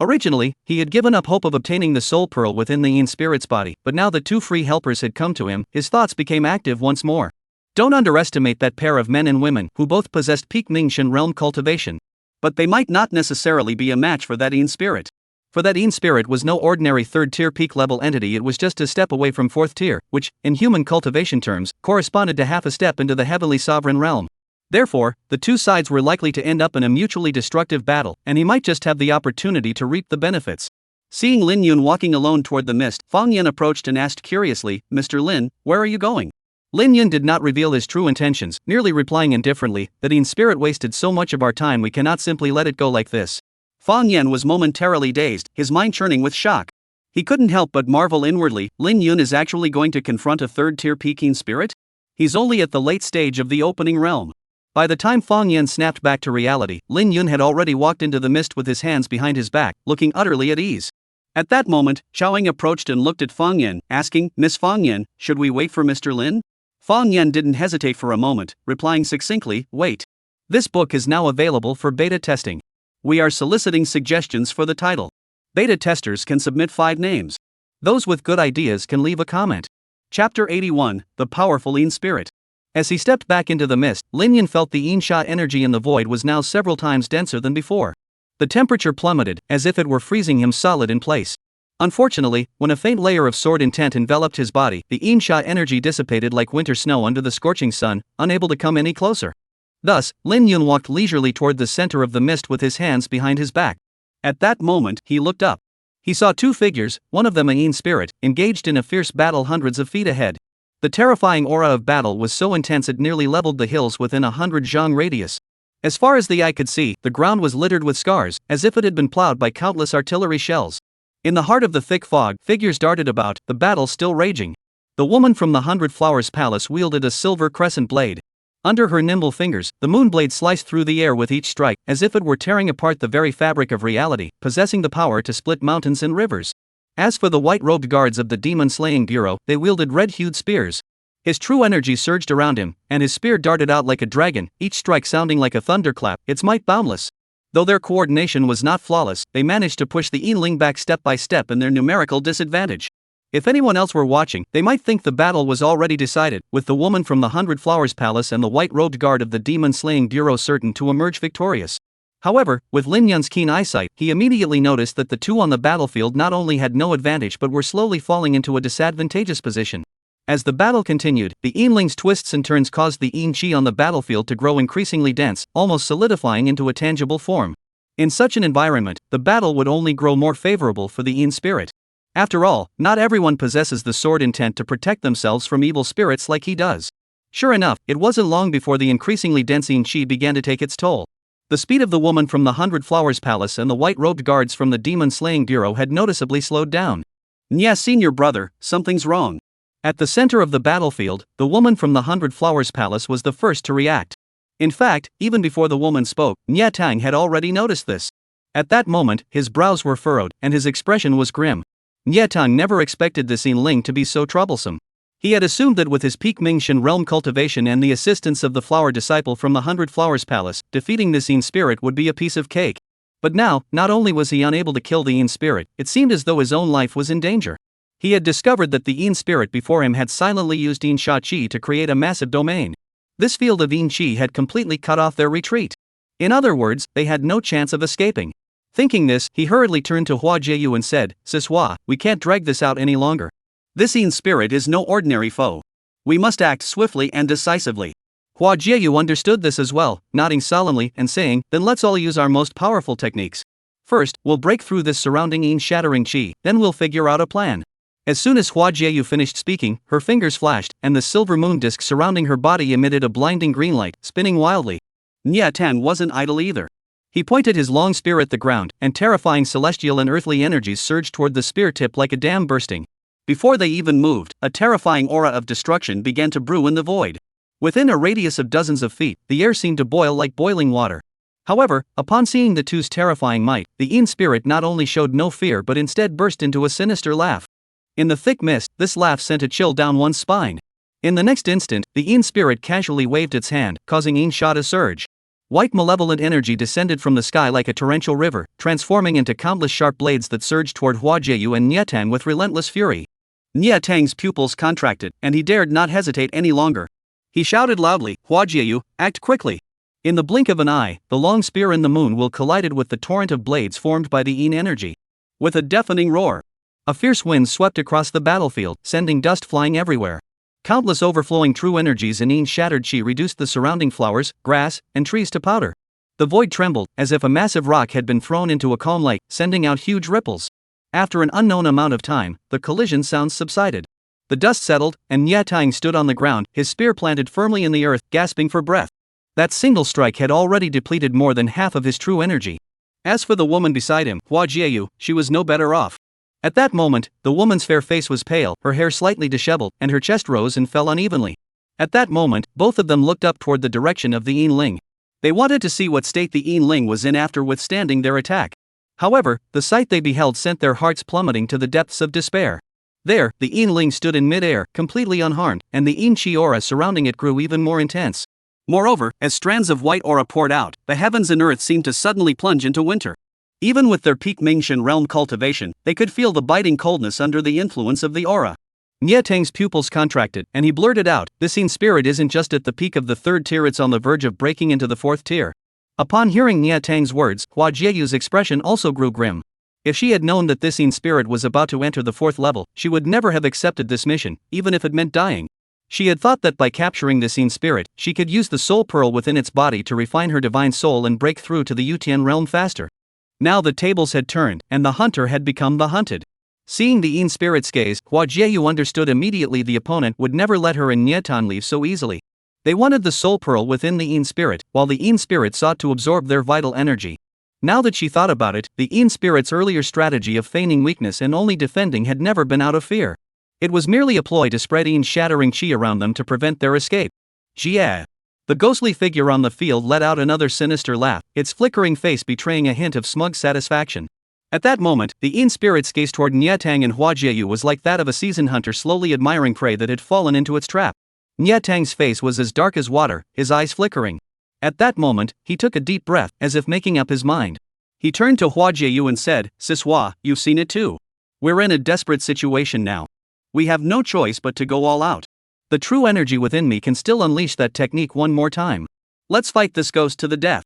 Originally, he had given up hope of obtaining the soul pearl within the Yin spirit's body, but now the 2 free helpers had come to him, his thoughts became active once more. Don't underestimate that pair of men and women, who both possessed peak Mingxian realm cultivation. But they might not necessarily be a match for that Yin spirit. For that Yin spirit was no ordinary 3rd-tier peak-level entity, it was just a step away from 4th tier, which, in human cultivation terms, corresponded to half a step into the heavenly sovereign realm. Therefore, the 2 sides were likely to end up in a mutually destructive battle, and he might just have the opportunity to reap the benefits. Seeing Lin Yun walking alone toward the mist, Fang Yan approached and asked curiously, "Mr. Lin, where are you going?" Lin Yun did not reveal his true intentions, merely replying indifferently, "That Yin spirit wasted so much of our time, we cannot simply let it go like this." Fang Yan was momentarily dazed, his mind churning with shock. He couldn't help but marvel inwardly, Lin Yun is actually going to confront a 3rd-tier Peking spirit? He's only at the late stage of the opening realm. By the time Fang Yan snapped back to reality, Lin Yun had already walked into the mist with his hands behind his back, looking utterly at ease. At that moment, Xiaoying approached and looked at Fang Yan, asking, "Miss Fang Yan, should we wait for Mr. Lin?" Fang Yan didn't hesitate for a moment, replying succinctly, "Wait. This book is now available for beta testing. We are soliciting suggestions for the title. Beta testers can submit 5 names. Those with good ideas can leave a comment." Chapter 81, The Powerful Yin Spirit. As he stepped back into the mist, Lin Yun felt the Yin Sha energy in the void was now several times denser than before. The temperature plummeted, as if it were freezing him solid in place. Unfortunately, when a faint layer of sword intent enveloped his body, the Insha energy dissipated like winter snow under the scorching sun, unable to come any closer. Thus, Lin Yun walked leisurely toward the center of the mist with his hands behind his back. At that moment, he looked up. He saw two figures, one of them a Yin spirit, engaged in a fierce battle hundreds of feet ahead. The terrifying aura of battle was so intense it nearly leveled the hills within 100 zhang radius. As far as the eye could see, the ground was littered with scars, as if it had been plowed by countless artillery shells. In the heart of the thick fog, figures darted about, the battle still raging. The woman from the 100 Flowers Palace wielded a silver crescent blade. Under her nimble fingers, the moon blade sliced through the air with each strike, as if it were tearing apart the very fabric of reality, possessing the power to split mountains and rivers. As for the white-robed guards of the demon-slaying bureau, they wielded red-hued spears. His true energy surged around him, and his spear darted out like a dragon, each strike sounding like a thunderclap, its might boundless. Though their coordination was not flawless, they managed to push the Yinling back step by step in their numerical disadvantage. If anyone else were watching, they might think the battle was already decided, with the woman from the 100 Flowers Palace and the white-robed guard of the demon-slaying bureau certain to emerge victorious. However, with Lin Yun's keen eyesight, he immediately noticed that the two on the battlefield not only had no advantage but were slowly falling into a disadvantageous position. As the battle continued, the Yinling's twists and turns caused the Yin Qi on the battlefield to grow increasingly dense, almost solidifying into a tangible form. In such an environment, the battle would only grow more favorable for the Yin spirit. After all, not everyone possesses the sword intent to protect themselves from evil spirits like he does. Sure enough, it wasn't long before the increasingly dense Yin Qi began to take its toll. The speed of the woman from the 100 Flowers Palace and the white-robed guards from the demon-slaying bureau had noticeably slowed down.
"Nya, senior brother, something's wrong."
At the center of the battlefield, the woman from the 100 Flowers Palace was the first to react. In fact, even before the woman spoke, Nya Tang had already noticed this. At that moment, his brows were furrowed, and his expression was grim. Nya Tang never expected this Yinling to be so troublesome. He had assumed that with his peak Mingxian realm cultivation and the assistance of the flower disciple from the 100 Flowers Palace, defeating this Yin spirit would be a piece of cake. But now, not only was he unable to kill the Yin spirit, it seemed as though his own life was in danger. He had discovered that the Yin spirit before him had silently used Yin Sha Qi to create a massive domain. This field of Yin Qi had completely cut off their retreat. In other words, they had no chance of escaping. Thinking this, he hurriedly turned to Hua Jieyu and said, "Siswa, we can't drag this out any longer.
This Yin spirit is no ordinary foe. We must act swiftly and decisively."
Hua Jieyu understood this as well, nodding solemnly and saying, "Then let's all use our most powerful techniques. First, we'll break through this surrounding Yin shattering Qi, then we'll figure out a plan." As soon as Hua Jieyu finished speaking, her fingers flashed, and the silver moon disk surrounding her body emitted a blinding green light, spinning wildly.
Nya Tan wasn't idle either.
He pointed his long spear at the ground, and terrifying celestial and earthly energies surged toward the spear tip like a dam bursting.
Before they even moved, a terrifying aura of destruction began to brew in the void.
Within a radius of dozens of feet, the air seemed to boil like boiling water. However, upon seeing the two's terrifying might, the Yin spirit not only showed no fear but instead burst into a sinister laugh. In the thick mist, this laugh sent a chill down one's spine. In the next instant, the Yin spirit casually waved its hand, causing Yin Sha to surge. White malevolent energy descended from the sky like a torrential river, transforming into countless sharp blades that surged toward Hua Jieyu and Nya Tang with relentless fury.
Nya Tang's pupils contracted, and he dared not hesitate any longer. He shouted loudly, "Hua Jieyu, act quickly!" In the blink of an eye, the long spear in the moon will collided with the torrent of blades formed by the Yin energy. With a deafening roar, a fierce wind swept across the battlefield, sending dust flying everywhere. Countless overflowing true energies in Yin shattered Qi reduced the surrounding flowers, grass, and trees to powder. The void trembled, as if a massive rock had been thrown into a calm lake, sending out huge ripples. After an unknown amount of time, the collision sounds subsided. The dust settled, and Nya Tang stood on the ground, his spear planted firmly in the earth, gasping for breath. That single strike had already depleted more than half of his true energy. As for the woman beside him, Hua Jieyu, she was no better off. At that moment, the woman's fair face was pale, her hair slightly disheveled, and her chest rose and fell unevenly. At that moment, both of them looked up toward the direction of the Yinling. They wanted to see what state the Yinling was in after withstanding their attack. However, the sight they beheld sent their hearts plummeting to the depths of despair. There, the Yinling stood in mid-air, completely unharmed, and the Yin Qi aura surrounding it grew even more intense. Moreover, as strands of white aura poured out, the heavens and earth seemed to suddenly plunge into winter. Even with their peak Mingxian realm cultivation, they could feel the biting coldness under the influence of the aura.
Nya Tang's pupils contracted, and he blurted out, "This Yin spirit isn't just at the peak of the third tier, it's on the verge of breaking into the fourth tier." Upon hearing Nya Tang's words, Hua Jieyu's expression also grew grim. If she had known that this Yin spirit was about to enter the 4th level, she would never have accepted this mission, even if it meant dying. She had thought that by capturing this Yin spirit, she could use the soul pearl within its body to refine her divine soul and break through to the Yutian realm faster. Now the tables had turned, and the hunter had become the hunted. Seeing the Yin spirit's gaze, Hua Jieyu understood immediately the opponent would never let her and Nietan leave so easily. They wanted the soul pearl within the Yin spirit, while the Yin spirit sought to absorb their vital energy. Now that she thought about it, the Yin spirit's earlier strategy of feigning weakness and only defending had never been out of fear. It was merely a ploy to spread Yin's shattering qi around them to prevent their escape. Jia. The ghostly figure on the field let out another sinister laugh, its flickering face betraying a hint of smug satisfaction. At that moment, the Yin spirit's gaze toward Niatang and Hua Jieyu was like that of a seasoned hunter slowly admiring prey that had fallen into its trap. Niatang's face was as dark as water, his eyes flickering. At that moment, he took a deep breath, as if making up his mind. He turned to Hua Jieyu and said, "Sis Hua, you've seen it too. We're in a desperate situation now. We have no choice but to go all out. The true energy within me can still unleash that technique one more time. Let's fight this ghost to the death.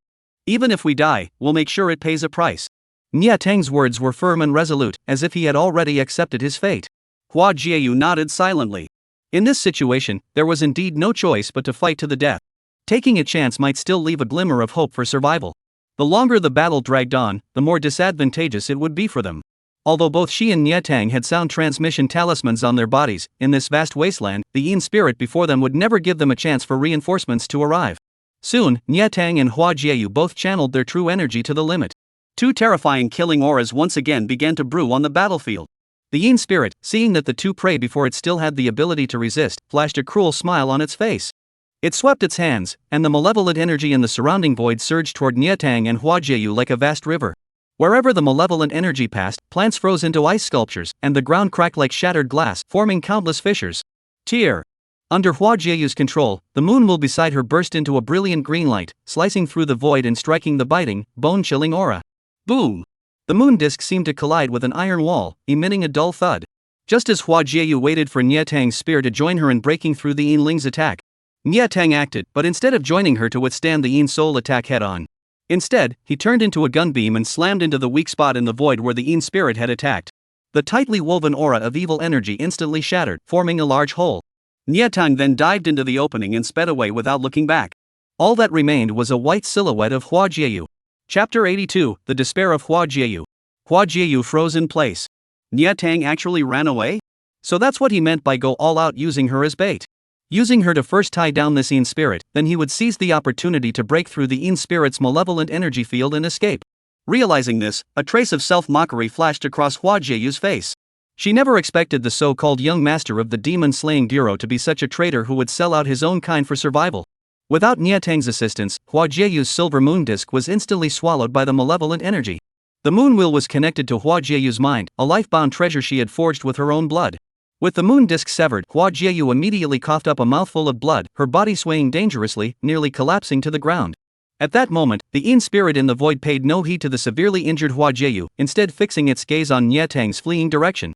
Even if we die, we'll make sure it pays a price." Niatang's words were firm and resolute, as if he had already accepted his fate. Hua Jieyu nodded silently. In this situation, there was indeed no choice but to fight to the death. Taking a chance might still leave a glimmer of hope for survival. The longer the battle dragged on, the more disadvantageous it would be for them. Although both she and Niatang had sound transmission talismans on their bodies, in this vast wasteland, the Yin spirit before them would never give them a chance for reinforcements to arrive. Soon, Niatang and Hua Jieyu both channeled their true energy to the limit. Two terrifying killing auras once again began to brew on the battlefield. The Yin spirit, seeing that the two prey before it still had the ability to resist, flashed a cruel smile on its face. It swept its hands, and the malevolent energy in the surrounding void surged toward Niatang and Hua Jieyu like a vast river. Wherever the malevolent energy passed, plants froze into ice sculptures, and the ground cracked like shattered glass, forming countless fissures. Tear. Under Hua Jieyu's control, the moon will beside her burst into a brilliant green light, slicing through the void and striking the biting, bone-chilling aura. Boom! The moon disk seemed to collide with an iron wall, emitting a dull thud. Just as Hua Jieyu waited for Niatang's spear to join her in breaking through the Yin Ling's attack, Niatang acted, but instead of joining her to withstand the Yin soul attack head-on. Instead, he turned into a gunbeam and slammed into the weak spot in the void where the Yin spirit had attacked. The tightly woven aura of evil energy instantly shattered, forming a large hole. Niatang then dived into the opening and sped away without looking back. All that remained was a white silhouette of Hua Jieyu. Chapter 82, The Despair of Hua Jieyu. Hua Jieyu froze in place. Niatang actually ran away? So that's what he meant by go all out using her as bait. Using her to first tie down this Yin spirit, then he would seize the opportunity to break through the Yin spirit's malevolent energy field and escape. Realizing this, a trace of self-mockery flashed across Hua Jieyu's face. She never expected the so-called young master of the demon-slaying bureau to be such a traitor who would sell out his own kind for survival. Without Niatang's assistance, Hua Jieyu's silver moon disk was instantly swallowed by the malevolent energy. The moon wheel was connected to Hua Jieyu's mind, a life-bound treasure she had forged with her own blood. With the moon disk severed, Hua Jieyu immediately coughed up a mouthful of blood, her body swaying dangerously, nearly collapsing to the ground. At that moment, the Yin spirit in the void paid no heed to the severely injured Hua Jieyu, instead fixing its gaze on Niatang's fleeing direction.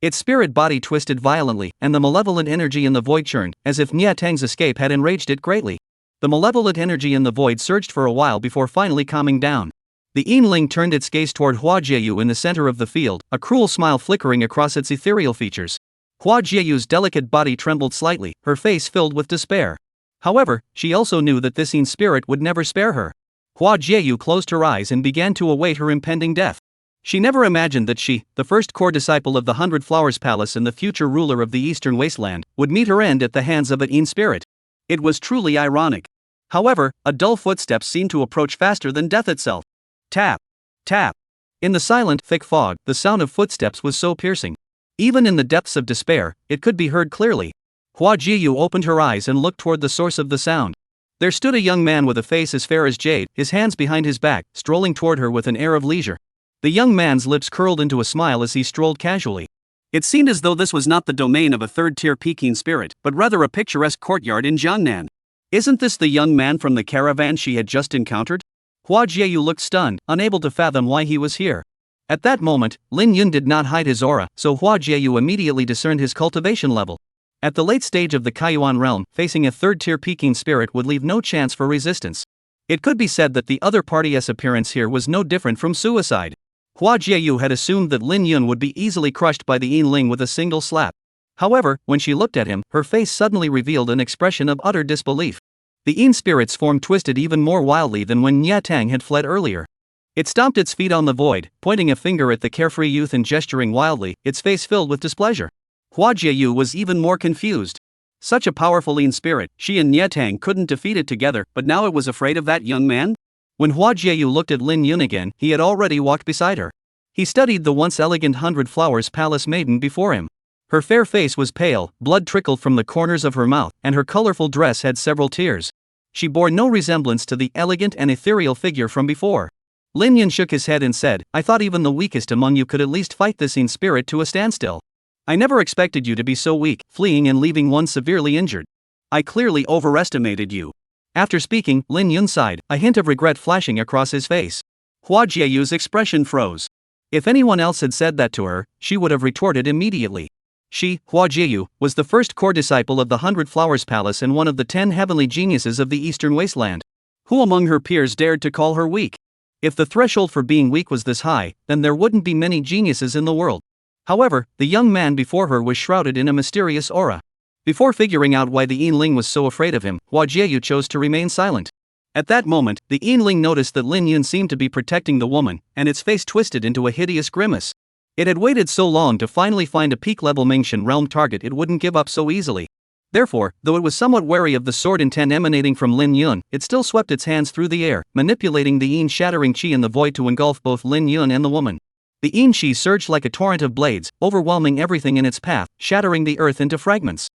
Its spirit body twisted violently, and the malevolent energy in the void churned, as if Niatang's escape had enraged it greatly. The malevolent energy in the void surged for a while before finally calming down. The Yinling turned its gaze toward Hua Jieyu in the center of the field, a cruel smile flickering across its ethereal features. Hua Jieyu's delicate body trembled slightly, her face filled with despair. However, she also knew that this Yin spirit would never spare her. Hua Jieyu closed her eyes and began to await her impending death. She never imagined that she, the first core disciple of the Hundred Flowers Palace and the future ruler of the Eastern Wasteland, would meet her end at the hands of a Yin spirit. It was truly ironic. However, a dull footstep seemed to approach faster than death itself. Tap. Tap. In the silent, thick fog, the sound of footsteps was so piercing. Even in the depths of despair, it could be heard clearly. Hua Jieyu opened her eyes and looked toward the source of the sound. There stood a young man with a face as fair as jade, his hands behind his back, strolling toward her with an air of leisure. The young man's lips curled into a smile as he strolled casually. It seemed as though this was not the domain of a third-tier Peking spirit, but rather a picturesque courtyard in Jiangnan. Isn't this the young man from the caravan she had just encountered? Hua Jieyu looked stunned, unable to fathom why he was here. At that moment, Lin Yun did not hide his aura, so Hua Jieyu immediately discerned his cultivation level. At the late stage of the Kaiyuan realm, facing a third-tier Peking spirit would leave no chance for resistance. It could be said that the other party's appearance here was no different from suicide. Hua Jieyu had assumed that Lin Yun would be easily crushed by the Yin Ling with a single slap. However, when she looked at him, her face suddenly revealed an expression of utter disbelief. The Yin spirit's form twisted even more wildly than when Nya Tang had fled earlier. It stomped its feet on the void, pointing a finger at the carefree youth and gesturing wildly, its face filled with displeasure. Hua Jieyu was even more confused. Such a powerful Yin spirit, she and Nya Tang couldn't defeat it together, but now it was afraid of that young man? When Hua Jieyu looked at Lin Yun again, he had already walked beside her. He studied the once elegant 100 Flowers Palace maiden before him. Her fair face was pale, blood trickled from the corners of her mouth, and her colorful dress had several tears. She bore no resemblance to the elegant and ethereal figure from before. Lin Yun shook his head and said, "I thought even the weakest among you could at least fight this Yin spirit to a standstill. I never expected you to be so weak, fleeing and leaving one severely injured. I clearly overestimated you." After speaking, Lin Yun sighed, a hint of regret flashing across his face. Hua Jieyu's expression froze. If anyone else had said that to her, she would have retorted immediately. She, Hua Jieyu, was the first core disciple of the 100 Flowers Palace and one of the 10 heavenly geniuses of the Eastern Wasteland. Who among her peers dared to call her weak? If the threshold for being weak was this high, then there wouldn't be many geniuses in the world. However, the young man before her was shrouded in a mysterious aura. Before figuring out why the Yin Ling was so afraid of him, Hua Jieyu chose to remain silent. At that moment, the Yin Ling noticed that Lin Yun seemed to be protecting the woman, and its face twisted into a hideous grimace. It had waited so long to finally find a peak-level Mingxian realm target it wouldn't give up so easily. Therefore, though it was somewhat wary of the sword intent emanating from Lin Yun, it still swept its hands through the air, manipulating the Yin-shattering chi in the void to engulf both Lin Yun and the woman. The Yin chi surged like a torrent of blades, overwhelming everything in its path, shattering the earth into fragments.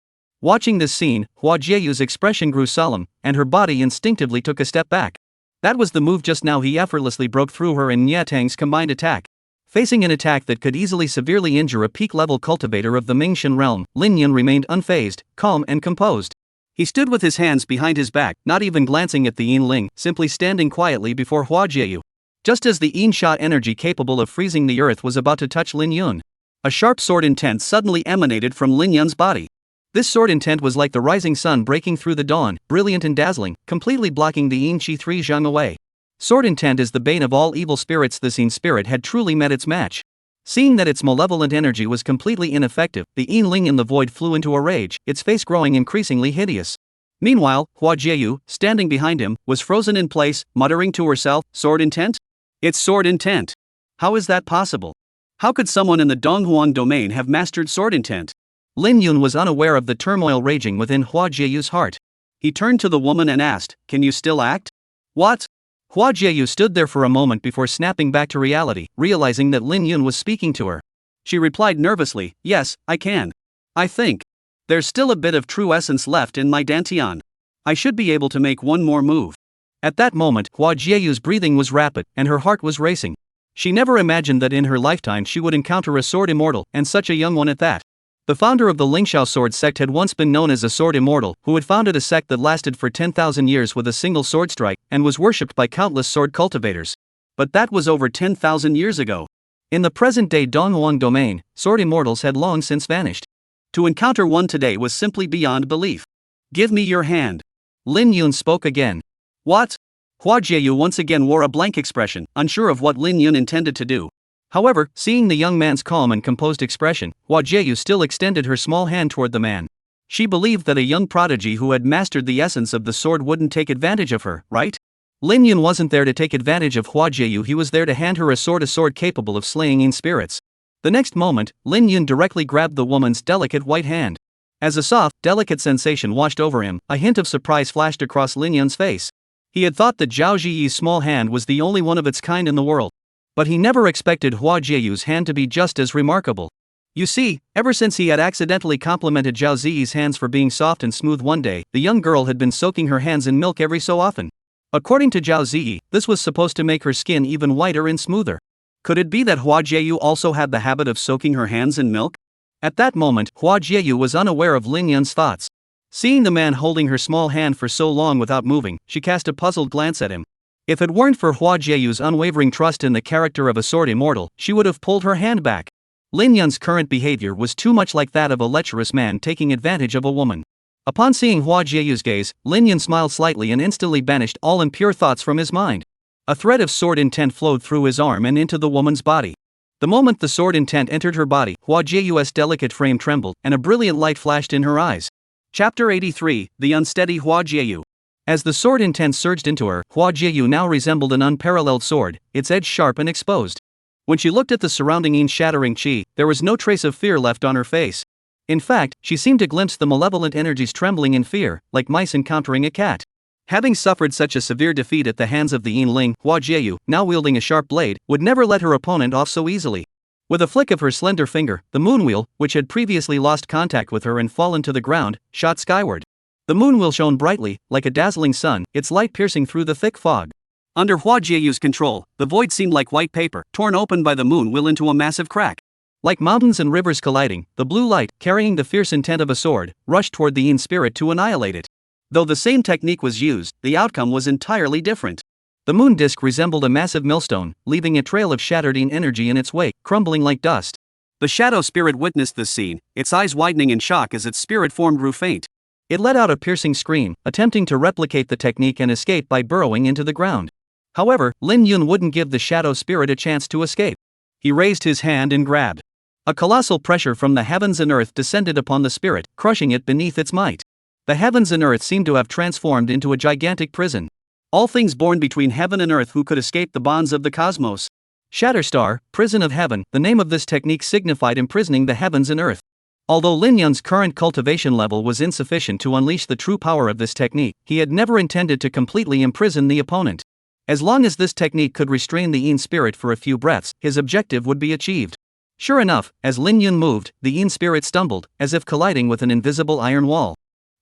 Watching this scene, Hua Jieyu's expression grew solemn, and her body instinctively took a step back. That was the move just now. He effortlessly broke through her and Nya Tang's combined attack. Facing an attack that could easily severely injure a peak-level cultivator of the Mingxian realm, Lin Yun remained unfazed, calm and composed. He stood with his hands behind his back, not even glancing at the Yin Ling, simply standing quietly before Hua Jieyu. Just as the Yin shot energy capable of freezing the earth was about to touch Lin Yun, a sharp sword intent suddenly emanated from Lin Yun's body. This sword intent was like the rising sun breaking through the dawn, brilliant and dazzling, completely blocking the Yin Chi 3 zhang away. Sword intent is the bane of all evil spirits. This Yin spirit had truly met its match. Seeing that its malevolent energy was completely ineffective, the Yin Ling in the void flew into a rage, its face growing increasingly hideous. Meanwhile, Hua Jieyu, standing behind him, was frozen in place, muttering to herself, "Sword intent? It's sword intent. How is that possible? How could someone in the Donghuang domain have mastered sword intent?" Lin Yun was unaware of the turmoil raging within Hua Jieyu's heart. He turned to the woman and asked, "Can you still act?" "What?" Hua Jieyu stood there for a moment before snapping back to reality, realizing that Lin Yun was speaking to her. She replied nervously, "Yes, I can. I think. There's still a bit of true essence left in my dantian. I should be able to make one more move." At that moment, Hua Jieyu's breathing was rapid, and her heart was racing. She never imagined that in her lifetime she would encounter a sword immortal, and such a young one at that. The founder of the Lingxiao sword sect had once been known as a sword immortal, who had founded a sect that lasted for 10,000 years with a single sword strike, and was worshipped by countless sword cultivators. But that was over 10,000 years ago. In the present-day Donghuang domain, sword immortals had long since vanished. To encounter one today was simply beyond belief. "Give me your hand." Lin Yun spoke again. "What?" Hua Jieyu once again wore a blank expression, unsure of what Lin Yun intended to do. However, seeing the young man's calm and composed expression, Hua Jieyu still extended her small hand toward the man. She believed that a young prodigy who had mastered the essence of the sword wouldn't take advantage of her, right? Lin Yun wasn't there to take advantage of Hua Jieyu. He was there to hand her a sword capable of slaying Yin spirits. The next moment, Lin Yun directly grabbed the woman's delicate white hand. As a soft, delicate sensation washed over him, a hint of surprise flashed across Lin Yun's face. He had thought that Zhao Ziyi's small hand was the only one of its kind in the world. But he never expected Hua Jieyu's hand to be just as remarkable. You see, ever since he had accidentally complimented Zhao Ziyi's hands for being soft and smooth one day, the young girl had been soaking her hands in milk every so often. According to Zhao Ziyi, this was supposed to make her skin even whiter and smoother. Could it be that Hua Jieyu also had the habit of soaking her hands in milk? At that moment, Hua Jieyu was unaware of Lin Yun's thoughts. Seeing the man holding her small hand for so long without moving, she cast a puzzled glance at him. If it weren't for Hua Jieyu's unwavering trust in the character of a sword immortal, she would have pulled her hand back. Lin Yun's current behavior was too much like that of a lecherous man taking advantage of a woman. Upon seeing Hua Jieyu's gaze, Lin Yun smiled slightly and instantly banished all impure thoughts from his mind. A thread of sword intent flowed through his arm and into the woman's body. The moment the sword intent entered her body, Hua Jieyu's delicate frame trembled, and a brilliant light flashed in her eyes. Chapter 83, The Unsteady Hua Jieyu. As the sword intent surged into her, Hua Jieyu now resembled an unparalleled sword, its edge sharp and exposed. When she looked at the surrounding shattering chi, there was no trace of fear left on her face. In fact, she seemed to glimpse the malevolent energies trembling in fear, like mice encountering a cat. Having suffered such a severe defeat at the hands of the Yinling, Hua Jieyu, now wielding a sharp blade, would never let her opponent off so easily. With a flick of her slender finger, the moonwheel, which had previously lost contact with her and fallen to the ground, shot skyward. The moonwheel shone brightly, like a dazzling sun, its light piercing through the thick fog. Under Hua Jieyu's control, the void seemed like white paper, torn open by the moonwheel into a massive crack. Like mountains and rivers colliding, the blue light, carrying the fierce intent of a sword, rushed toward the Yin spirit to annihilate it. Though the same technique was used, the outcome was entirely different. The moon disk resembled a massive millstone, leaving a trail of shattered Yin energy in its wake, crumbling like dust. The shadow spirit witnessed this scene, its eyes widening in shock as its spirit form grew faint. It let out a piercing scream, attempting to replicate the technique and escape by burrowing into the ground. However, Lin Yun wouldn't give the shadow spirit a chance to escape. He raised his hand and grabbed. A colossal pressure from the heavens and earth descended upon the spirit, crushing it beneath its might. The heavens and earth seemed to have transformed into a gigantic prison. All things born between heaven and earth who could escape the bonds of the cosmos. Shatterstar, prison of heaven, the name of this technique signified imprisoning the heavens and earth. Although Lin Yun's current cultivation level was insufficient to unleash the true power of this technique, he had never intended to completely imprison the opponent. As long as this technique could restrain the Yin spirit for a few breaths, his objective would be achieved. Sure enough, as Lin Yun moved, the Yin spirit stumbled, as if colliding with an invisible iron wall.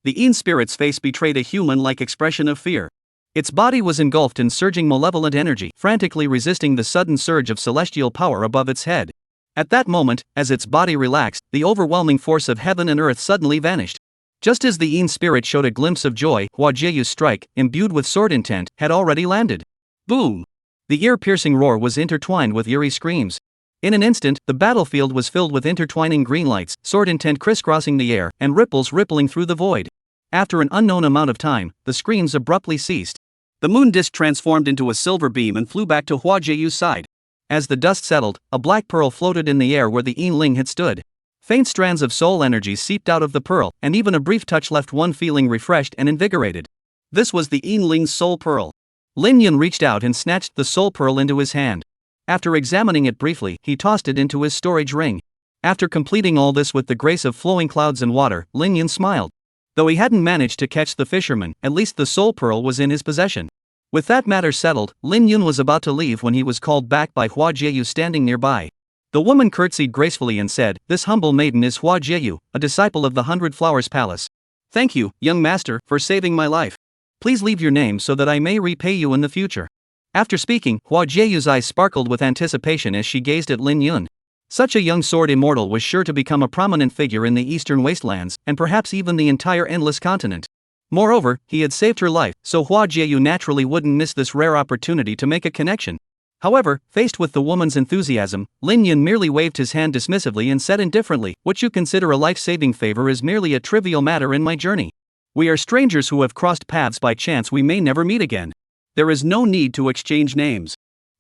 The Yin spirit's face betrayed a human-like expression of fear. Its body was engulfed in surging malevolent energy, frantically resisting the sudden surge of celestial power above its head. At that moment, as its body relaxed, the overwhelming force of heaven and earth suddenly vanished. Just as the Yin spirit showed a glimpse of joy, Hua Jieyu's strike, imbued with sword intent, had already landed. Boom! The ear-piercing roar was intertwined with eerie screams. In an instant, the battlefield was filled with intertwining green lights, sword intent crisscrossing the air, and ripples rippling through the void. After an unknown amount of time, the screams abruptly ceased. The moon disk transformed into a silver beam and flew back to Hua Jieyu's side. As the dust settled, a black pearl floated in the air where the Yinling had stood. Faint strands of soul energy seeped out of the pearl, and even a brief touch left one feeling refreshed and invigorated. This was the Yinling's soul pearl. Lin Yun reached out and snatched the soul pearl into his hand. After examining it briefly, he tossed it into his storage ring. After completing all this with the grace of flowing clouds and water, Lin Yun smiled. Though he hadn't managed to catch the fisherman, at least the soul pearl was in his possession. With that matter settled, Lin Yun was about to leave when he was called back by Hua Jieyu standing nearby. The woman curtsied gracefully and said, "This humble maiden is Hua Jieyu, a disciple of the 100 Flowers Palace. Thank you, young master, for saving my life. Please leave your name so that I may repay you in the future." After speaking, Hua Jieyu's eyes sparkled with anticipation as she gazed at Lin Yun. Such a young sword immortal was sure to become a prominent figure in the eastern wastelands, and perhaps even the entire endless continent. Moreover, he had saved her life, so Hua Jieyu naturally wouldn't miss this rare opportunity to make a connection. However, faced with the woman's enthusiasm, Lin Yun merely waved his hand dismissively and said indifferently, "What you consider a life-saving favor is merely a trivial matter in my journey. We are strangers who have crossed paths by chance we may never meet again. There is no need to exchange names."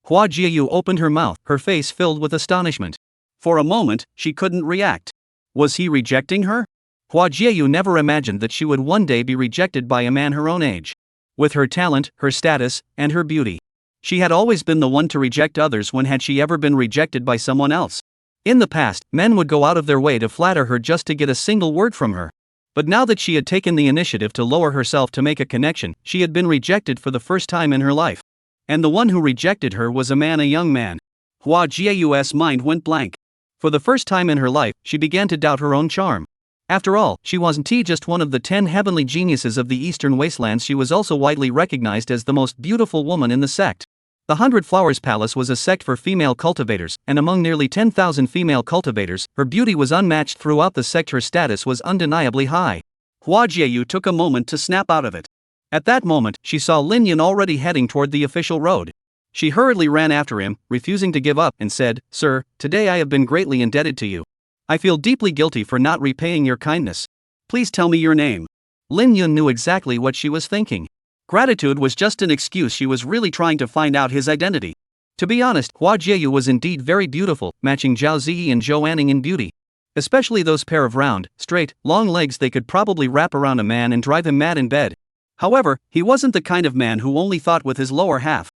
Hua Jieyu opened her mouth, her face filled with astonishment. For a moment, she couldn't react. Was he rejecting her? Hua Jieyu never imagined that she would one day be rejected by a man her own age. With her talent, her status, and her beauty, she had always been the one to reject others. When had she ever been rejected by someone else? In the past, men would go out of their way to flatter her just to get a single word from her. But now that she had taken the initiative to lower herself to make a connection, she had been rejected for the first time in her life. And the one who rejected her was a young man. Hua Jieyu's mind went blank. For the first time in her life, she began to doubt her own charm. After all, she wasn't just one of the 10 heavenly geniuses of the eastern wastelands, she was also widely recognized as the most beautiful woman in the sect. The 100 Flowers Palace was a sect for female cultivators, and among nearly 10,000 female cultivators, her beauty was unmatched throughout the sect. Her status was undeniably high. Hua Jieyu took a moment to snap out of it. At that moment, she saw Lin Yun already heading toward the official road. She hurriedly ran after him, refusing to give up, and said, "Sir, today I have been greatly indebted to you. I feel deeply guilty for not repaying your kindness. Please tell me your name." Lin Yun knew exactly what she was thinking.
Gratitude was just an excuse. She was really trying to find out his identity. To be honest, Hua Jieyu was indeed very beautiful, matching Zhao Ziyi and Zhou Anning in beauty. Especially those pair of round, straight, long legs they could probably wrap around a man and drive him mad in bed. However, he wasn't the kind of man who only thought with his lower half.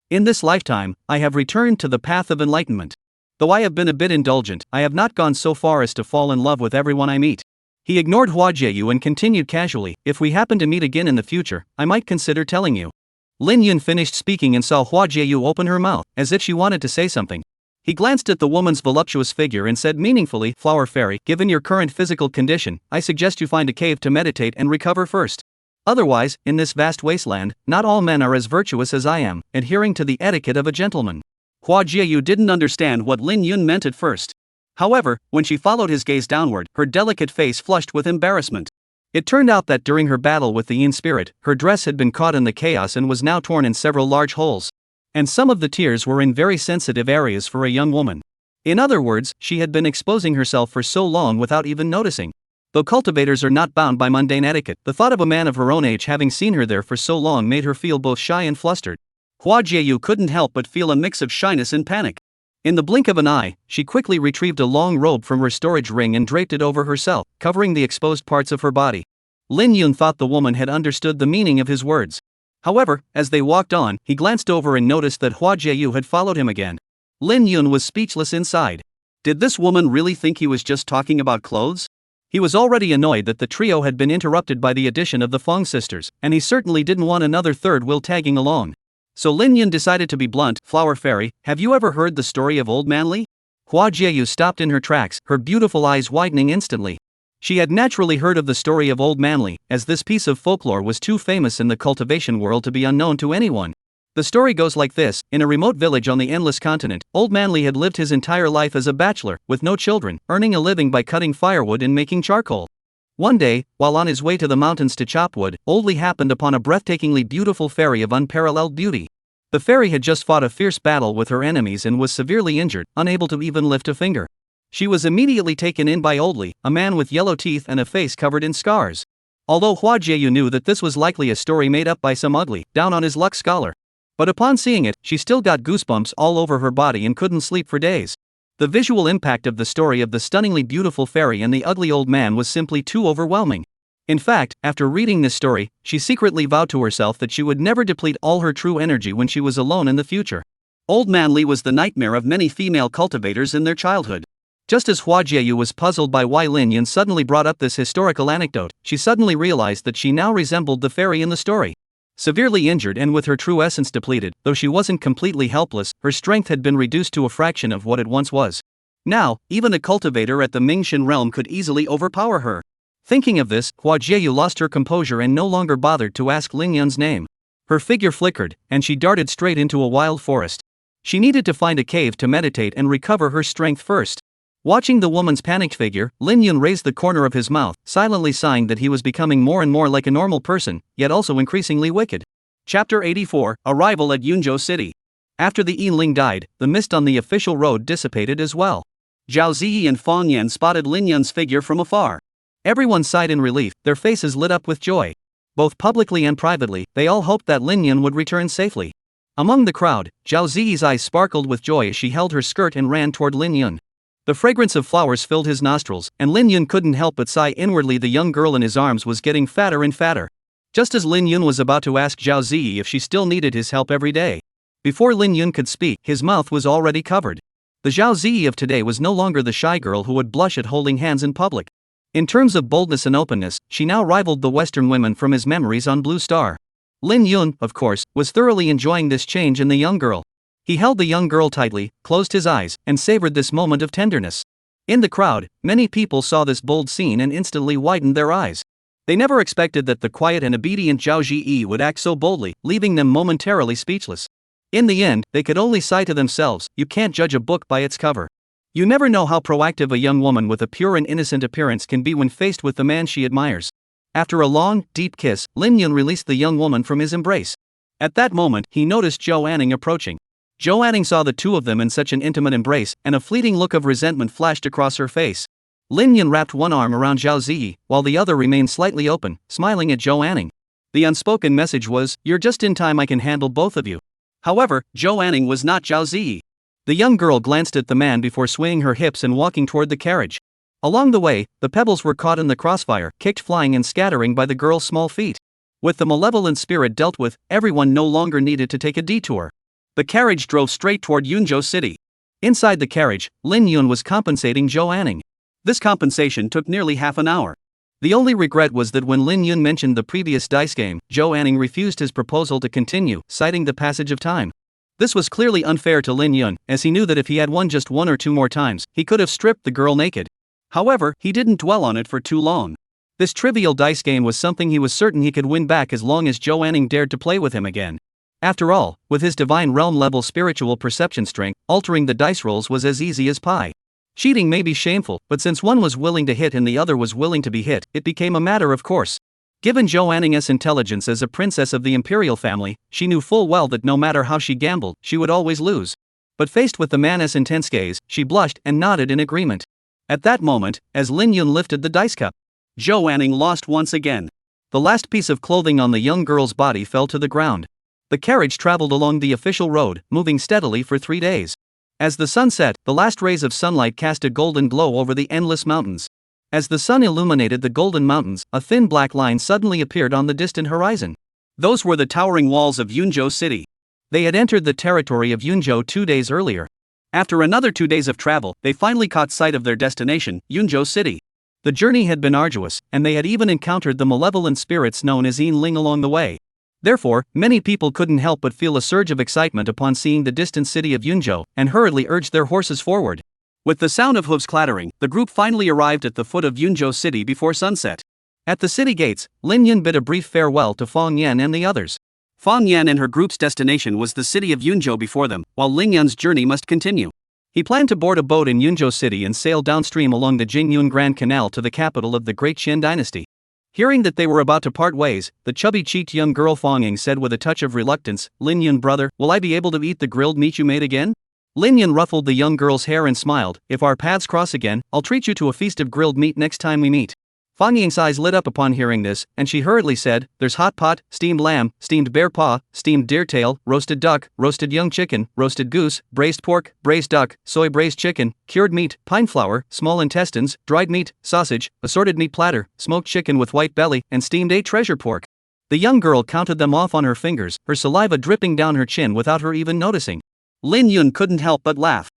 In this lifetime, I have returned to the path of enlightenment. Though I have been a bit indulgent, I have not gone so far as to fall in love with everyone I meet. He ignored Hua Jieyu and continued casually, if we happen to meet again in the future, I might consider telling you. Lin Yun finished speaking and saw Hua Jieyu open her mouth, as if she wanted to say something. He glanced at the woman's voluptuous figure and said meaningfully, Flower Fairy, given your current physical condition, I suggest you find a cave to meditate and recover first. Otherwise, in this vast wasteland, not all men are as virtuous as I am, adhering to the etiquette of a gentleman. Hua Jieyu didn't understand what Lin Yun meant at first. However, when she followed his gaze downward, her delicate face flushed with embarrassment. It turned out that during her battle with the Yin spirit, her dress had been caught in the chaos and was now torn in several large holes. And some of the tears were in very sensitive areas for a young woman. In other words, she had been exposing herself for so long without even noticing. Though cultivators are not bound by mundane etiquette, the thought of a man of her own age having seen her there for so long made her feel both shy and flustered. Hua Jieyu couldn't help but feel a mix of shyness and panic. In the blink of an eye, she quickly retrieved a long robe from her storage ring and draped it over herself, covering the exposed parts of her body. Lin Yun thought the woman had understood the meaning of his words. However, as they walked on, he glanced over and noticed that Hua Jieyu had followed him again. Lin Yun was speechless inside. Did this woman really think he was just talking about clothes? He was already annoyed that the trio had been interrupted by the addition of the Feng sisters, and he certainly didn't want another third wheel tagging along. So Lin Yun decided to be blunt. Flower Fairy, have you ever heard the story of Old Manly? Hua Jieyu stopped in her tracks, her beautiful eyes widening instantly. She had naturally heard of the story of Old Manly, as this piece of folklore was too famous in the cultivation world to be unknown to anyone. The story goes like this: in a remote village on the endless continent, Old Manly had lived his entire life as a bachelor, with no children, earning a living by cutting firewood and making charcoal. One day, while on his way to the mountains to chop wood, Oldly happened upon a breathtakingly beautiful fairy of unparalleled beauty. The fairy had just fought a fierce battle with her enemies and was severely injured, unable to even lift a finger. She was immediately taken in by Oldly, a man with yellow teeth and a face covered in scars. Although Hua Jieyu knew that this was likely a story made up by some ugly, down-on-his-luck scholar. But upon seeing it, she still got goosebumps all over her body and couldn't sleep for days. The visual impact of the story of the stunningly beautiful fairy and the ugly old man was simply too overwhelming. In fact, after reading this story, she secretly vowed to herself that she would never deplete all her true energy when she was alone in the future. Old Manly was the nightmare of many female cultivators in their childhood. Just as Hua Jieyu was puzzled by why Lin Yun suddenly brought up this historical anecdote, she suddenly realized that she now resembled the fairy in the story. Severely injured and with her true essence depleted, though she wasn't completely helpless, her strength had been reduced to a fraction of what it once was. Now, even a cultivator at the Mingxin realm could easily overpower her. Thinking of this, Hua Jieyu lost her composure and no longer bothered to ask Lin Yun's name. Her figure flickered, and she darted straight into a wild forest. She needed to find a cave to meditate and recover her strength first. Watching the woman's panicked figure, Lin Yun raised the corner of his mouth, silently sighing that he was becoming more and more like a normal person, yet also increasingly wicked. Chapter 84, Arrival at Yunzhou City. After the Yinling died, the mist on the official road dissipated as well. Zhao Ziyi and Fang Yan spotted Lin Yun's figure from afar. Everyone sighed in relief, their faces lit up with joy. Both publicly and privately, they all hoped that Lin Yun would return safely. Among the crowd, Zhao Ziyi's eyes sparkled with joy as she held her skirt and ran toward Lin Yun. The fragrance of flowers filled his nostrils, and Lin Yun couldn't help but sigh inwardly. The young girl in his arms was getting fatter and fatter. Just as Lin Yun was about to ask Zhao Ziyi if she still needed his help every day. Before Lin Yun could speak, his mouth was already covered. The Zhao Ziyi of today was no longer the shy girl who would blush at holding hands in public. In terms of boldness and openness, she now rivaled the Western women from his memories on Blue Star. Lin Yun, of course, was thoroughly enjoying this change in the young girl. He held the young girl tightly, closed his eyes, and savored this moment of tenderness. In the crowd, many people saw this bold scene and instantly widened their eyes. They never expected that the quiet and obedient Zhao Ziyi would act so boldly, leaving them momentarily speechless. In the end, they could only sigh to themselves, you can't judge a book by its cover. You never know how proactive a young woman with a pure and innocent appearance can be when faced with the man she admires. After a long, deep kiss, Lin Yun released the young woman from his embrace. At that moment, he noticed Zhou Anning approaching. Zhou Anning saw the two of them in such an intimate embrace, and a fleeting look of resentment flashed across her face. Lin Yun wrapped one arm around Zhao Ziyi, while the other remained slightly open, smiling at Zhou Anning.
The unspoken message was, "You're just in time, I can handle both of you." However, Zhou Anning was not Zhao Ziyi. The young girl glanced at the man before swaying her hips and walking toward the carriage. Along the way, the pebbles were caught in the crossfire, kicked flying and scattering by the girl's small feet. With the malevolent spirit dealt with, everyone no longer needed to take a detour. The carriage drove straight toward Yunzhou City. Inside the carriage, Lin Yun was compensating Zhou Anning. This compensation took nearly half an hour. The only regret was that when Lin Yun mentioned the previous dice game, Zhou Anning refused his proposal to continue, citing the passage of time. This was clearly unfair to Lin Yun, as he knew that if he had won just one or two more times, he could have stripped the girl naked. However, he didn't dwell on it for too long. This trivial dice game was something he was certain he could win back as long as Zhou Anning dared to play with him again. After all, with his divine realm-level spiritual perception strength, altering the dice rolls was as easy as pie. Cheating may be shameful, but since one was willing to hit and the other was willing to be hit, it became a matter of course. Given Zhou Anning's intelligence as a princess of the imperial family, she knew full well that no matter how she gambled, she would always lose. But faced with the man's intense gaze, she blushed and nodded in agreement. At that moment, as Lin Yun lifted the dice cup, Zhou Anning lost once again. The last piece of clothing on the young girl's body fell to the ground. The carriage traveled along the official road, moving steadily for 3 days. As the sun set, the last rays of sunlight cast a golden glow over the endless mountains. As the sun illuminated the golden mountains, a thin black line suddenly appeared on the distant horizon. Those were the towering walls of Yunzhou City. They had entered the territory of Yunzhou 2 days earlier. After another 2 days of travel, they finally caught sight of their destination, Yunzhou City. The journey had been arduous, and they had even encountered the malevolent spirits known as Yin Ling along the way. Therefore, many people couldn't help but feel a surge of excitement upon seeing the distant city of Yunzhou, and hurriedly urged their horses forward. With the sound of hooves clattering, the group finally arrived at the foot of Yunzhou City before sunset. At the city gates, Lin Yun bid a brief farewell to Fang Yan and the others. Fang Yan and her group's destination was the city of Yunzhou before them, while Lin Yun's journey must continue. He planned to board a boat in Yunzhou City and sail downstream along the Jingyun Grand Canal to the capital of the Great Qin dynasty. Hearing that they were about to part ways, the chubby-cheeked young girl Fang Ying said with a touch of reluctance, "Lin Yun brother, will I be able to eat the grilled meat you made again?" Lin Yun ruffled the young girl's hair and smiled, "If our paths cross again, I'll treat you to a feast of grilled meat next time we meet." Fang Ying's eyes lit up upon hearing this, and she hurriedly said, "There's hot pot, steamed lamb, steamed bear paw, steamed deer tail, roasted duck, roasted young chicken, roasted goose, braised pork, braised duck, soy braised chicken, cured meat, pine flour, small intestines, dried meat, sausage, assorted meat platter, smoked chicken with white belly, and steamed treasure pork." The young girl counted them off on her fingers, her saliva dripping down her chin without her even noticing. Lin Yun couldn't help but laugh.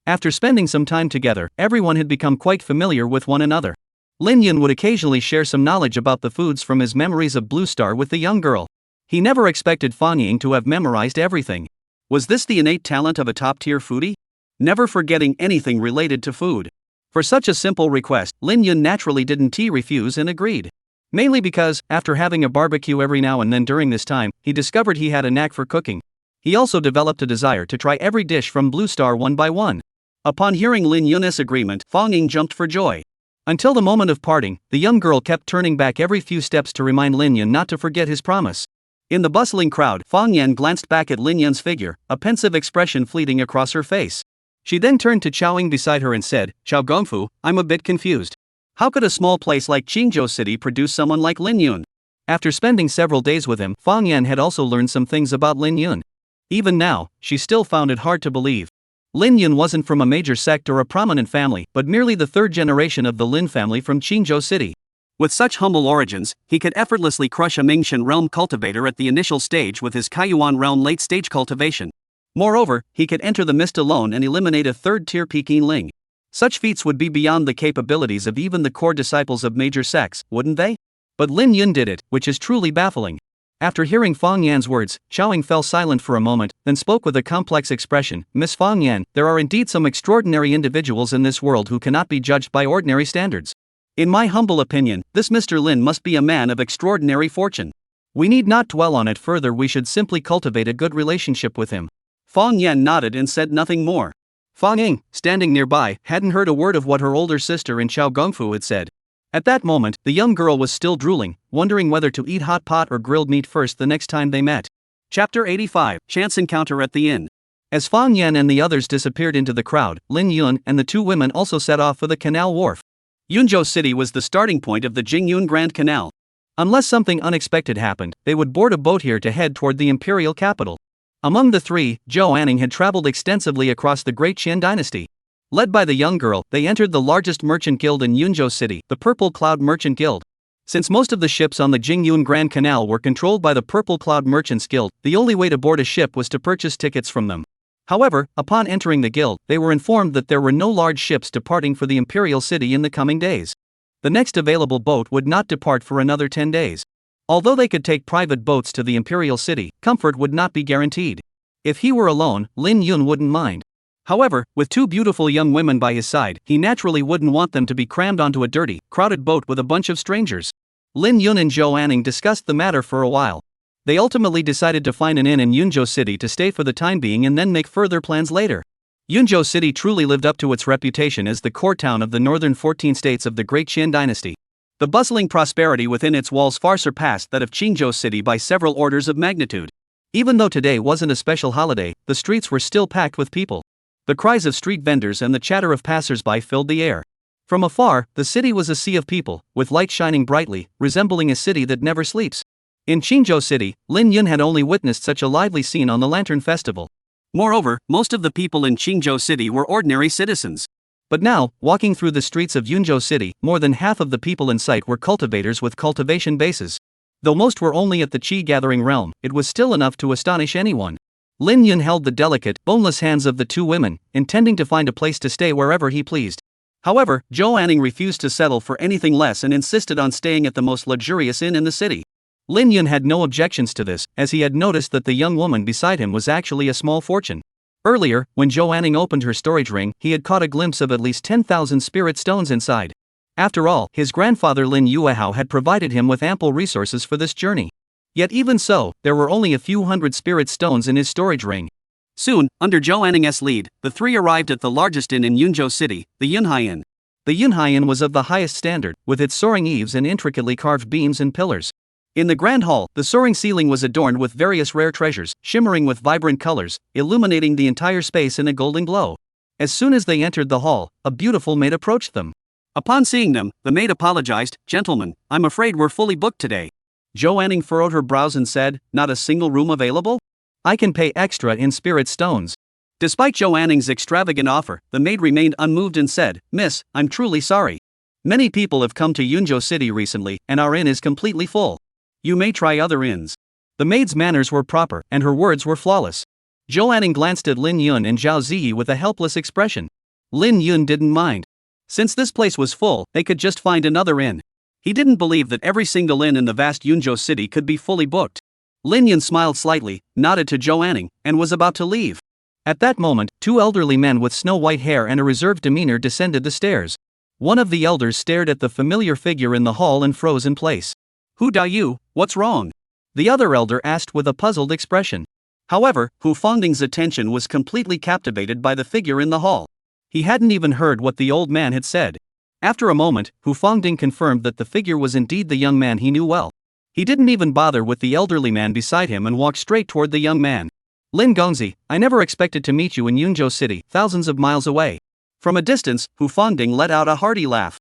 After spending some time together, everyone had become quite familiar with one another. Lin Yun would occasionally share some knowledge about the foods from his memories of Blue Star with the young girl. He never expected Fang Ying to have memorized everything. Was this the innate talent of a top-tier foodie? Never forgetting anything related to food. For such a simple request, Lin Yun naturally didn't refuse and agreed. Mainly because, after having a barbecue every now and then during this time, he discovered he had a knack for cooking. He also developed a desire to try every dish from Blue Star one by one. Upon hearing Lin Yun's agreement, Fang Ying jumped for joy. Until the moment of parting, the young girl kept turning back every few steps to remind Lin Yun not to forget his promise. In the bustling crowd, Fang Yan glanced back at Lin Yun's figure, a pensive expression fleeting across her face. She then turned to Chao Ying beside her and said, "Xiao Gongfu, I'm a bit confused. How could a small place like Qingzhou City produce someone like Lin Yun?" After spending several days with him, Fang Yan had also learned some things about Lin Yun. Even now, she still found it hard to believe. Lin Yun wasn't from a major sect or a prominent family, but merely the third generation of the Lin family from Qingzhou City. With such humble origins, he could effortlessly crush a Mingxian realm cultivator at the initial stage with his Kaiyuan realm late-stage cultivation. Moreover, he could enter the mist alone and eliminate a third-tier Peking Ling. Such feats would be beyond the capabilities of even the core disciples of major sects, wouldn't they? But Lin Yun did it, which is truly baffling. After hearing Fang Yan's words, Chao Ying fell silent for a moment, then spoke with a complex expression, "Miss Fang Yan, there are indeed some extraordinary individuals in this world who cannot be judged by ordinary standards. In my humble opinion, this Mr. Lin must be a man of extraordinary fortune. We need not dwell on it further, we should simply cultivate a good relationship with him." Fang Yan nodded and said nothing more. Fang Ying, standing nearby, hadn't heard a word of what her older sister and Xiao Gongfu had said. At that moment, the young girl was still drooling, wondering whether to eat hot pot or grilled meat first the next time they met. Chapter 85, Chance Encounter at the Inn. As Fang Yan and the others disappeared into the crowd, Lin Yun and the two women also set off for the canal wharf. Yunzhou City was the starting point of the Jingyun Grand Canal. Unless something unexpected happened, they would board a boat here to head toward the imperial capital. Among the three, Zhou Anning had traveled extensively across the Great Qian dynasty. Led by the young girl, they entered the largest merchant guild in Yunzhou City, the Purple Cloud Merchant Guild. Since most of the ships on the Jingyun Grand Canal were controlled by the Purple Cloud Merchants Guild, the only way to board a ship was to purchase tickets from them. However, upon entering the guild, they were informed that there were no large ships departing for the imperial city in the coming days. The next available boat would not depart for another 10 days. Although they could take private boats to the imperial city, comfort would not be guaranteed. If he were alone, Lin Yun wouldn't mind. However, with two beautiful young women by his side, he naturally wouldn't want them to be crammed onto a dirty, crowded boat with a bunch of strangers. Lin Yun and Zhou Anning discussed the matter for a while. They ultimately decided to find an inn in Yunzhou City to stay for the time being and then make further plans later. Yunzhou City truly lived up to its reputation as the core town of the northern 14 states of the Great Qian dynasty. The bustling prosperity within its walls far surpassed that of Qingzhou City by several orders of magnitude. Even though today wasn't a special holiday, the streets were still packed with people. The cries of street vendors and the chatter of passers-by filled the air. From afar, the city was a sea of people, with lights shining brightly, resembling a city that never sleeps. In Qingzhou City, Lin Yun had only witnessed such a lively scene on the Lantern Festival.
Moreover, most of the people in Qingzhou City were ordinary citizens.
But now, walking through the streets of Yunzhou City, more than half of the people in sight were cultivators with cultivation bases. Though most were only at the Qi gathering realm, it was still enough to astonish anyone. Lin Yun held the delicate, boneless hands of the two women, intending to find a place to stay wherever he pleased. However, Zhou Anning refused to settle for anything less and insisted on staying at the most luxurious inn in the city. Lin Yun had no objections to this, as he had noticed that the young woman beside him was actually a small fortune. Earlier, when Zhou Anning opened her storage ring, he had caught a glimpse of at least 10,000 spirit stones inside. After all, his grandfather Lin Yuehao had provided him with ample resources for this journey. Yet even so, there were only a few hundred spirit stones in his storage ring.
Soon, under Zhou Anning's lead, the three arrived at the largest inn in Yunzhou City, the Yunhai Inn.
The Yunhai Inn was of the highest standard, with its soaring eaves and intricately carved beams and pillars. In the grand hall, the soaring ceiling was adorned with various rare treasures, shimmering with vibrant colors, illuminating the entire space in a golden glow. As soon as they entered the hall, a beautiful maid approached them.
Upon seeing them, the maid apologized. "Gentlemen, I'm afraid we're fully booked today."
Zhou Anning furrowed her brows and said, "Not a single room available? I can pay extra in spirit stones."
Despite Zhou Anning's extravagant offer, the maid remained unmoved and said, "Miss, I'm truly sorry. Many people have come to Yunzhou City recently, and our inn is completely full. You may try other inns."
The maid's manners were proper, and her words were flawless. Zhou Anning glanced at Lin Yun and Zhao Ziyi with a helpless expression. Lin Yun didn't mind. Since this place was full, they could just find another inn. He didn't believe that every single inn in the vast Yunzhou City could be fully booked. Lin Yun smiled slightly, nodded to Zhou Anning, and was about to leave. At that moment, two elderly men with snow-white hair and a reserved demeanor descended the stairs. One of the elders stared at the familiar figure in the hall and froze in place.
"Hu Dayu, what's wrong?"
the other elder asked with a puzzled expression. However, Hu Fangding's attention was completely captivated by the figure in the hall. He hadn't even heard what the old man had said. After a moment, Hu Fangding confirmed that the figure was indeed the young man he knew well. He didn't even bother with the elderly man beside him and walked straight toward the young man. "Lin Gongzi, I never expected to meet you in Yunzhou City, thousands of miles away." From a distance, Hu Fangding let out a hearty laugh.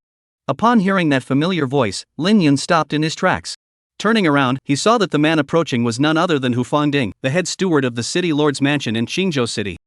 Upon hearing that familiar voice, Lin Yun stopped in his tracks. Turning around, he saw that the man approaching was none other than Hu Fangding, the head steward of the city lord's mansion in Qingzhou City.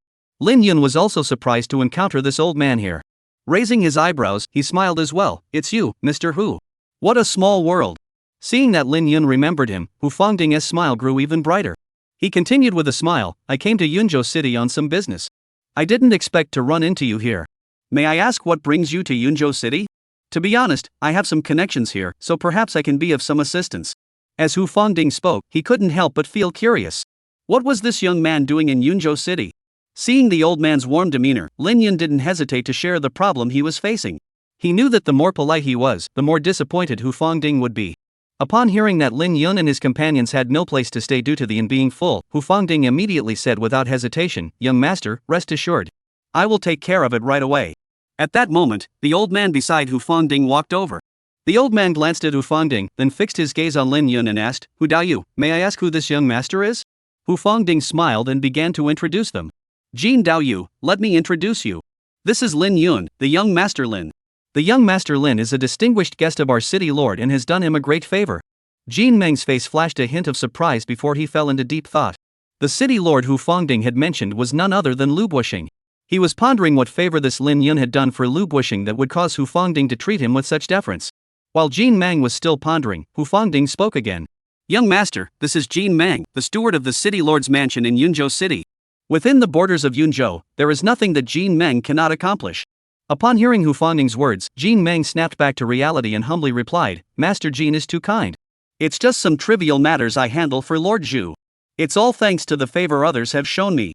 Lin Yun was also surprised to encounter this old man here. Raising his eyebrows, he smiled as well. "It's you, Mr. Hu. What a small world." Seeing that Lin Yun remembered him, Hu Fangding's smile grew even brighter. He continued with a smile, "I came to Yunzhou City on some business. I didn't expect to run into you here. May I ask what brings you to Yunzhou City? To be honest, I have some connections here, so perhaps I can be of some assistance." As Hu Fangding spoke, he couldn't help but feel curious. What was this young man doing in Yunzhou City? Seeing the old man's warm demeanor, Lin Yun didn't hesitate to share the problem he was facing. He knew that the more polite he was, the more disappointed Hu Fangding would be. Upon hearing that Lin Yun and his companions had no place to stay due to the inn being full, Hu Fangding immediately said without hesitation, "Young master, rest assured. I will take care of it right away." At that moment, the old man beside Hu Fangding walked over. The old man glanced at Hu Fangding, then fixed his gaze on Lin Yun and asked, "Hu Dayu, may I ask who this young master is?" Hu Fangding smiled and began to introduce them. "Jin Daoyu, let me introduce you. This is Lin Yun, the young master Lin. The young master Lin is a distinguished guest of our city lord and has done him a great favor." Jin Meng's face flashed a hint of surprise before he fell into deep thought. The city lord Hu Fongding had mentioned was none other than Lu Buxing. He was pondering what favor this Lin Yun had done for Lu Buxing that would cause Hu Fongding to treat him with such deference. While Jin Meng was still pondering, Hu Fongding spoke again.
Young master, this is Jin Meng, the steward of the city lord's mansion in Yunzhou City.
Within the borders of Yunzhou, there is nothing that Jin Meng cannot accomplish. Upon hearing Hu Fongding's words, Jin Meng snapped back to reality and humbly replied, Master Jin is too kind.
It's just some trivial matters I handle for Lord Zhu. It's all thanks to the favor others have shown me.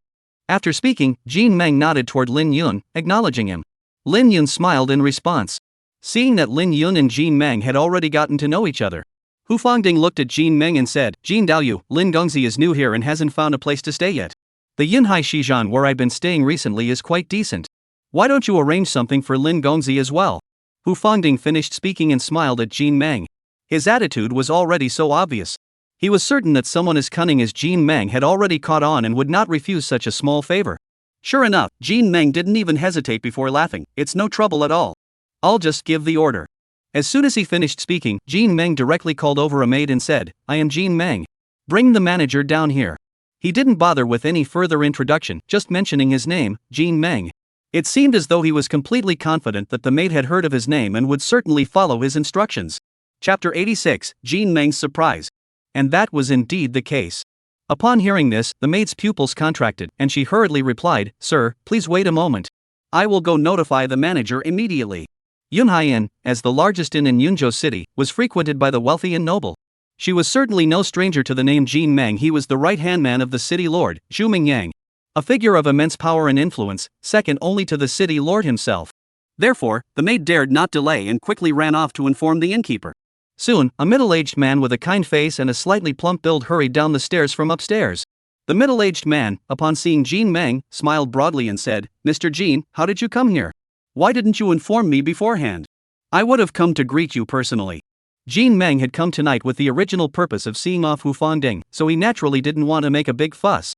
After speaking, Jin Meng nodded toward Lin Yun, acknowledging him. Lin Yun smiled in response. Seeing that Lin Yun and Jin Meng had already gotten to know each other, Hu Fongding looked at Jin Meng and said, Jin Daoyu, Lin Gongzi is new here and hasn't found a place to stay yet. The Yunhai Shijan where I've been staying recently is quite decent. Why don't you arrange something for Lin Gongzi as well? Hu Fongding finished speaking and smiled at Jin Meng. His attitude was already so obvious. He was certain that someone as cunning as Jin Meng had already caught on and would not refuse such a small favor.
Sure enough, Jin Meng didn't even hesitate before laughing. It's no trouble at all.
I'll just give the order. As soon as he finished speaking, Jin Meng directly called over a maid and said, I am Jin Meng. Bring the manager down here. He didn't bother with any further introduction, just mentioning his name, Jin Meng. It seemed as though he was completely confident that the maid had heard of his name and would certainly follow his instructions.
Chapter 86, Jin Meng's Surprise.
And that was indeed the case. Upon hearing this, the maid's pupils contracted, and she hurriedly replied, Sir, please wait a moment.
I will go notify the manager immediately.
Yunhai Inn, as the largest inn in Yunzhou City, was frequented by the wealthy and noble. She was certainly no stranger to the name Jin Meng. He was the right-hand man of the city lord, Zhu Mingyang. A figure of immense power and influence, second only to the city lord himself.
Therefore, the maid dared not delay and quickly ran off to inform the innkeeper.
Soon, a middle-aged man with a kind face and a slightly plump build hurried down the stairs from upstairs. The middle-aged man, upon seeing Jin Meng, smiled broadly and said, Mr. Jin, how did you come here? Why didn't you inform me beforehand?
I would have come to greet you personally.
Jin Meng had come tonight with the original purpose of seeing off Hu Fongding, so he naturally didn't want to make a big fuss.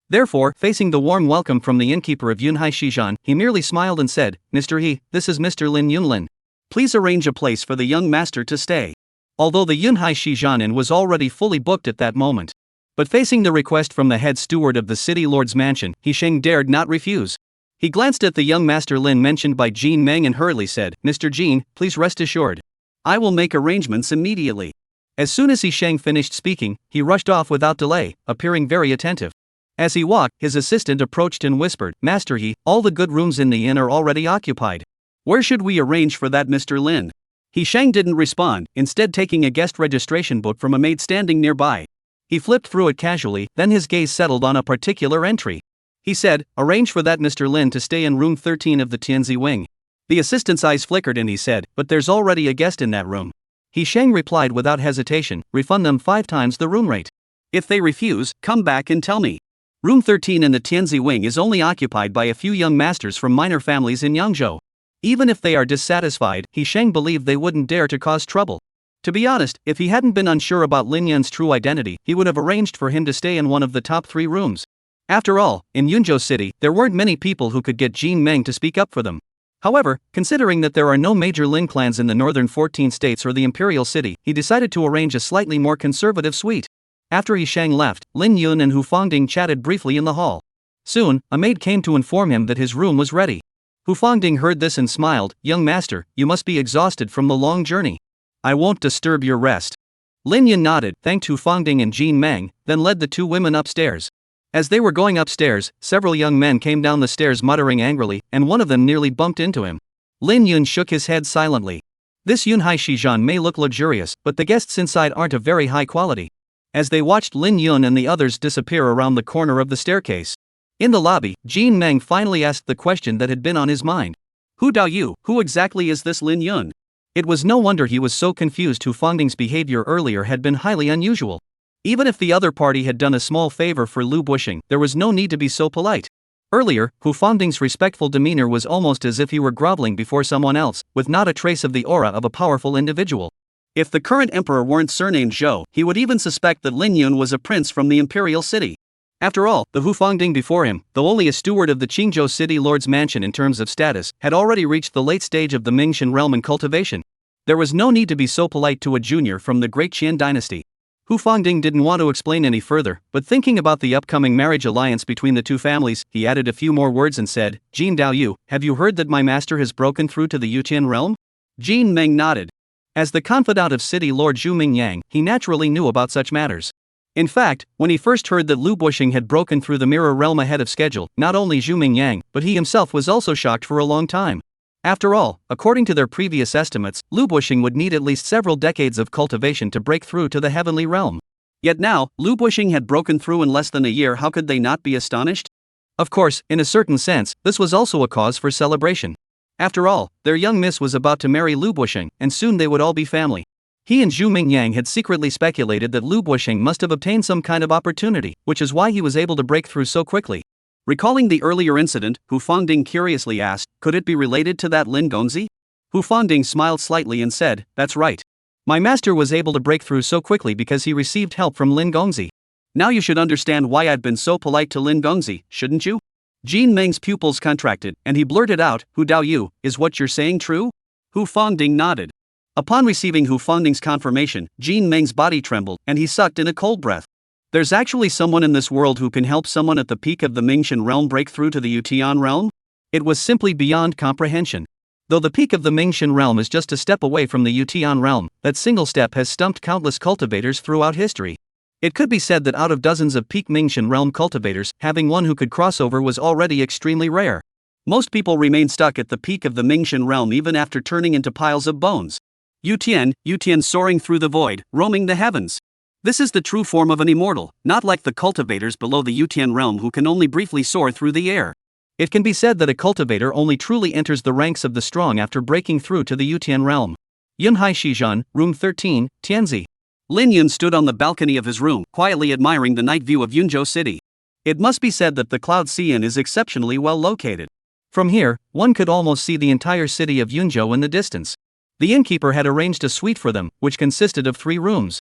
Therefore, facing the warm welcome from the innkeeper of Yunhai Shijan, he merely smiled and said, Mr. He, this is Mr. Lin Yunlin.
Please arrange a place for the young master to stay.
Although the Yunhai Shijan inn was already fully booked at that moment. But facing the request from the head steward of the city lord's mansion, He Sheng dared not refuse. He glanced at the young master Lin mentioned by Jin Meng and hurriedly said, Mr. Jin, please rest assured.
I will make arrangements immediately.
As soon as He Sheng finished speaking, he rushed off without delay, appearing very attentive. As he walked, his assistant approached and whispered, Master He, all the good rooms in the inn are already occupied.
Where should we arrange for that, Mr. Lin? He Sheng didn't respond, instead taking a guest registration book from a maid standing nearby.
He flipped through it casually, then his gaze settled on a particular entry. He said, arrange for that Mr. Lin to stay in room 13 of the Tianzi wing. The assistant's eyes flickered and he said, but there's already a guest in that room. He Sheng replied without hesitation, refund them 5 times the room rate.
If they refuse, come back and tell me.
Room 13 in the Tianzi wing is only occupied by a few young masters from minor families in Yangzhou. Even if they are dissatisfied, He Sheng believed they wouldn't dare to cause trouble. To be honest, if he hadn't been unsure about Lin Yun's true identity, he would have arranged for him to stay in one of the top 3 rooms. After all, in Yunzhou City, there weren't many people who could get Jin Meng to speak up for them. However, considering that there are no major Lin clans in the northern 14 states or the imperial city, he decided to arrange a slightly more conservative suite. After He Sheng left, Lin Yun and Hu Fongding chatted briefly in the hall. Soon, a maid came to inform him that his room was ready. Hu Fongding heard this and smiled, Young master, you must be exhausted from the long journey. I won't disturb your rest. Lin Yun nodded, thanked Hu Fongding and Jin Meng, then led the 2 women upstairs. As they were going upstairs, several young men came down the stairs muttering angrily, and one of them nearly bumped into him. Lin Yun shook his head silently. This Yunhai Shijan may look luxurious, but the guests inside aren't of very high quality. As they watched Lin Yun and the others disappear around the corner of the staircase. In the lobby, Jin Meng finally asked the question that had been on his mind.
Hu Daoyu, who exactly is this Lin Yun?
It was no wonder he was so confused. Hu Fongding's behavior earlier had been highly unusual. Even if the other party had done a small favor for Lu Buxing, there was no need to be so polite. Earlier, Hu Fongding's respectful demeanor was almost as if he were groveling before someone else, with not a trace of the aura of a powerful individual.
If the current emperor weren't surnamed Zhou, he would even suspect that Lin Yun was a prince from the imperial city. After all, the Hu Fongding before him, though only a steward of the Qingzhou city lord's mansion in terms of status, had already reached the late stage of the Mingxian realm in cultivation.
There was no need to be so polite to a junior from the Great Qian dynasty. Hu Fangding didn't want to explain any further, but thinking about the upcoming marriage alliance between the two families, he added a few more words and said, Jin Daoyu, have you heard that my master has broken through to the Yutian realm? Jin Meng nodded. As the confidant of city lord Zhu Mingyang, he naturally knew about such matters. In fact, when he first heard that Lu Buxing had broken through the mirror realm ahead of schedule, not only Zhu Mingyang, but he himself was also shocked for a long time. After all, according to their previous estimates, Lu Buxing would need at least several decades of cultivation to break through to the heavenly realm. Yet now, Lu Buxing had broken through in less than a year. How could they not be astonished? Of course, in a certain sense, this was also a cause for celebration. After all, their young miss was about to marry Lu Buxing, and soon they would all be family. He and Zhu Mingyang had secretly speculated that Lu Buxing must have obtained some kind of opportunity, which is why he was able to break through so quickly. Recalling the earlier incident, Hu Fangding curiously asked, could it be related to that Lin Gongzi? Hu Fangding smiled slightly and said, that's right. My master was able to break through so quickly because he received help from Lin Gongzi. Now you should understand why I'd been so polite to Lin Gongzi, shouldn't you? Jin Meng's pupils contracted, and he blurted out, Hu Daoyu, is what you're saying true? Hu Fangding nodded. Upon receiving Hu Fangding's confirmation, Jin Meng's body trembled, and he sucked in a cold breath. There's actually someone in this world who can help someone at the peak of the Mingxian realm break through to the Yutian realm? It was simply beyond comprehension. Though the peak of the Mingxian realm is just a step away from the Yutian realm, that single step has stumped countless cultivators throughout history. It could be said that out of dozens of peak Mingxian realm cultivators, having one who could cross over was already extremely rare. Most people remain stuck at the peak of the Mingxian realm even after turning into piles of bones. Yutian soaring through the void, roaming the heavens. This is the true form of an immortal, not like the cultivators below the Yutian realm who can only briefly soar through the air. It can be said that a cultivator only truly enters the ranks of the strong after breaking through to the Yutian realm. Yunhai Shizhan, Room 13, Tianzi. Lin Yun stood on the balcony of his room, quietly admiring the night view of Yunzhou City. It must be said that the Cloud Xian is exceptionally well located. From here, one could almost see the entire city of Yunzhou in the distance. The innkeeper had arranged a suite for them, which consisted of 3 rooms.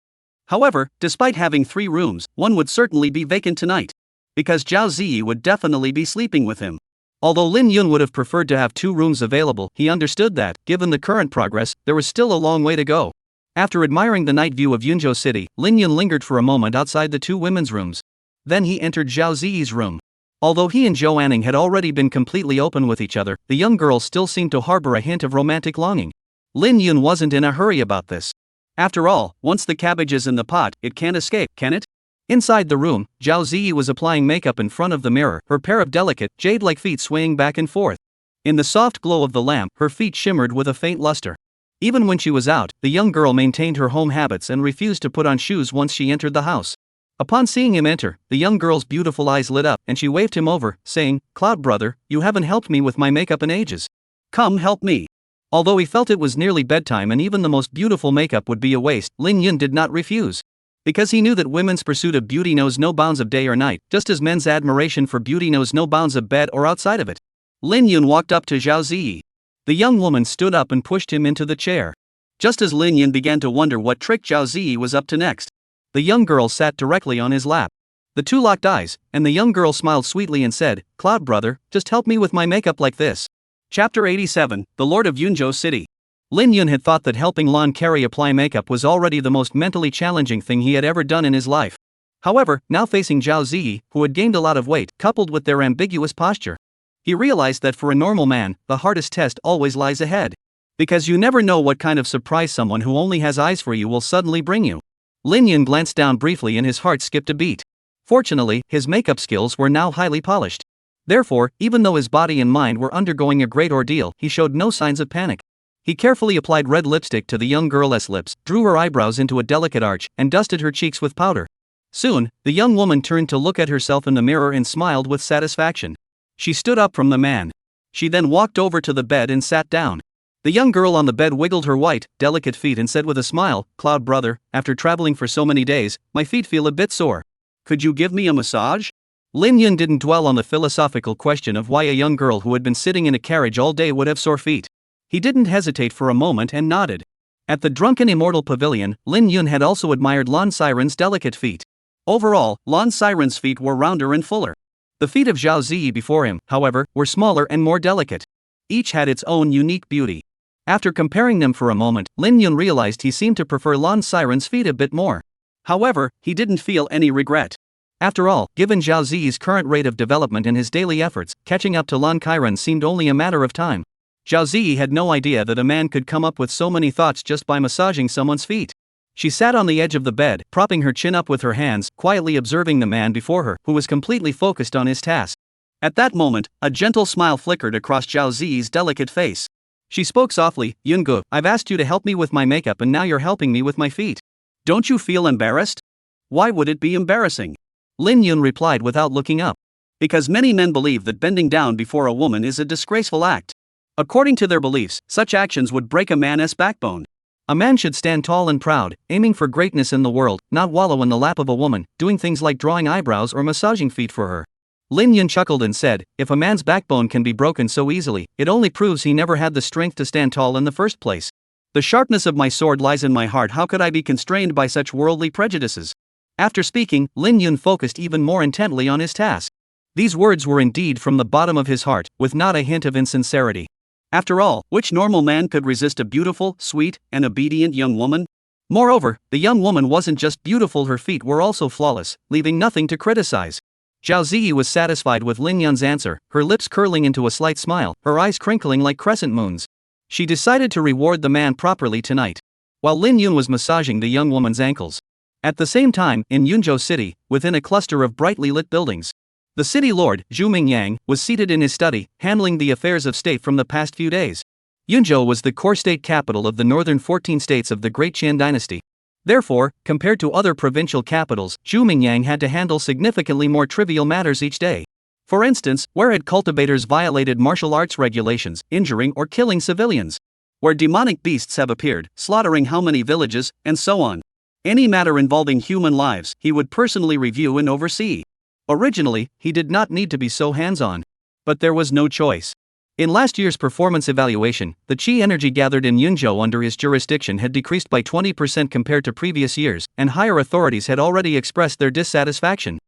However, despite having 3 rooms, one would certainly be vacant tonight. Because Zhao Ziyi would definitely be sleeping with him. Although Lin Yun would have preferred to have 2 rooms available, he understood that, given the current progress, there was still a long way to go. After admiring the night view of Yunzhou City, Lin Yun lingered for a moment outside the 2 women's rooms. Then he entered Zhao Ziyi's room. Although he and Zhou Anning had already been completely open with each other, the young girl still seemed to harbor a hint of romantic longing. Lin Yun wasn't in a hurry about this. After all, once the cabbage is in the pot, it can't escape, can it? Inside the room, Zhao Ziyi was applying makeup in front of the mirror, her pair of delicate, jade-like feet swaying back and forth. In the soft glow of the lamp, her feet shimmered with a faint luster. Even when she was out, the young girl maintained her home habits and refused to put on shoes once she entered the house. Upon seeing him enter, the young girl's beautiful eyes lit up, and she waved him over, saying, Cloud brother, you haven't helped me with my makeup in ages. Come help me. Although he felt it was nearly bedtime and even the most beautiful makeup would be a waste, Lin Yun did not refuse. Because he knew that women's pursuit of beauty knows no bounds of day or night, just as men's admiration for beauty knows no bounds of bed or outside of it. Lin Yun walked up to Zhao Ziyi. The young woman stood up and pushed him into the chair. Just as Lin Yun began to wonder what trick Zhao Ziyi was up to next, the young girl sat directly on his lap. The 2 locked eyes, and the young girl smiled sweetly and said, Cloud brother, just help me with my makeup like this. Chapter 87, The Lord of Yunzhou City. Lin Yun had thought that helping Lan Carey apply makeup was already the most mentally challenging thing he had ever done in his life. However, now facing Zhao Ziyi, who had gained a lot of weight, coupled with their ambiguous posture, he realized that for a normal man, the hardest test always lies ahead. Because you never know what kind of surprise someone who only has eyes for you will suddenly bring you. Lin Yun glanced down briefly and his heart skipped a beat. Fortunately, his makeup skills were now highly polished. Therefore, even though his body and mind were undergoing a great ordeal, he showed no signs of panic. He carefully applied red lipstick to the young girl's lips, drew her eyebrows into a delicate arch, and dusted her cheeks with powder. Soon, the young woman turned to look at herself in the mirror and smiled with satisfaction. She stood up from the man. She then walked over to the bed and sat down. The young girl on the bed wiggled her white, delicate feet and said with a smile, Cloud brother, after traveling for so many days, my feet feel a bit sore. Could you give me a massage? Lin Yun didn't dwell on the philosophical question of why a young girl who had been sitting in a carriage all day would have sore feet. He didn't hesitate for a moment and nodded. At the Drunken Immortal Pavilion, Lin Yun had also admired Lan Siren's delicate feet. Overall, Lan Siren's feet were rounder and fuller. The feet of Zhao Ziyi before him, however, were smaller and more delicate. Each had its own unique beauty. After comparing them for a moment, Lin Yun realized he seemed to prefer Lan Siren's feet a bit more.
However, he didn't feel any regret.
After all, given Zhao Ziyi's current rate of development and his daily efforts, catching up to Lan Kairen seemed only a matter of time. Zhao Ziyi had no idea that a man could come up with so many thoughts just by massaging someone's feet. She sat on the edge of the bed, propping her chin up with her hands, quietly observing the man before her, who was completely focused on his task.
At that moment, a gentle smile flickered across Zhao Ziyi's delicate face.
She spoke softly, "Yungu, I've asked you to help me with my makeup and now you're helping me with my feet.
Don't you feel embarrassed?"
Why would it be embarrassing? Lin Yun replied without looking up.
Because many men believe that bending down before a woman is a disgraceful act. According to their beliefs, such actions would break a man's backbone.
A man should stand tall and proud, aiming for greatness in the world, not wallow in the lap of a woman, doing things like drawing eyebrows or massaging feet for her. Lin Yun chuckled and said, "If a man's backbone can be broken so easily, it only proves he never had the strength to stand tall in the first place. The sharpness of my sword lies in my heart. How could I be constrained by such worldly prejudices?" After speaking, Lin Yun focused even more intently on his task. These words were indeed from the bottom of his heart, with not a hint of insincerity.
After all, which normal man could resist a beautiful, sweet, and obedient young woman?
Moreover, the young woman wasn't just beautiful, her feet were also flawless, leaving nothing to criticize. Zhao Ziyi was satisfied with Lin Yun's answer, her lips curling into a slight smile, her eyes crinkling like crescent moons. She decided to reward the man properly tonight. While Lin Yun was massaging the young woman's ankles. At the same time, in Yunzhou City, within a cluster of brightly lit buildings, the city lord, Zhu Mingyang, was seated in his study, handling the affairs of state from the past few days. Yunzhou was the core state capital of the northern 14 states of the Great Qian dynasty. Therefore, compared to other provincial capitals, Zhu Mingyang had to handle significantly more trivial matters each day. For instance, where had cultivators violated martial arts regulations, injuring or killing civilians? Where demonic beasts have appeared, slaughtering how many villages, and so on. Any matter involving human lives, he would personally review and oversee. Originally, he did not need to be so hands-on. But there was no choice. In last year's performance evaluation, the chi energy gathered in Yunzhou under his jurisdiction had decreased by 20% compared to previous years, and higher authorities had already expressed their dissatisfaction.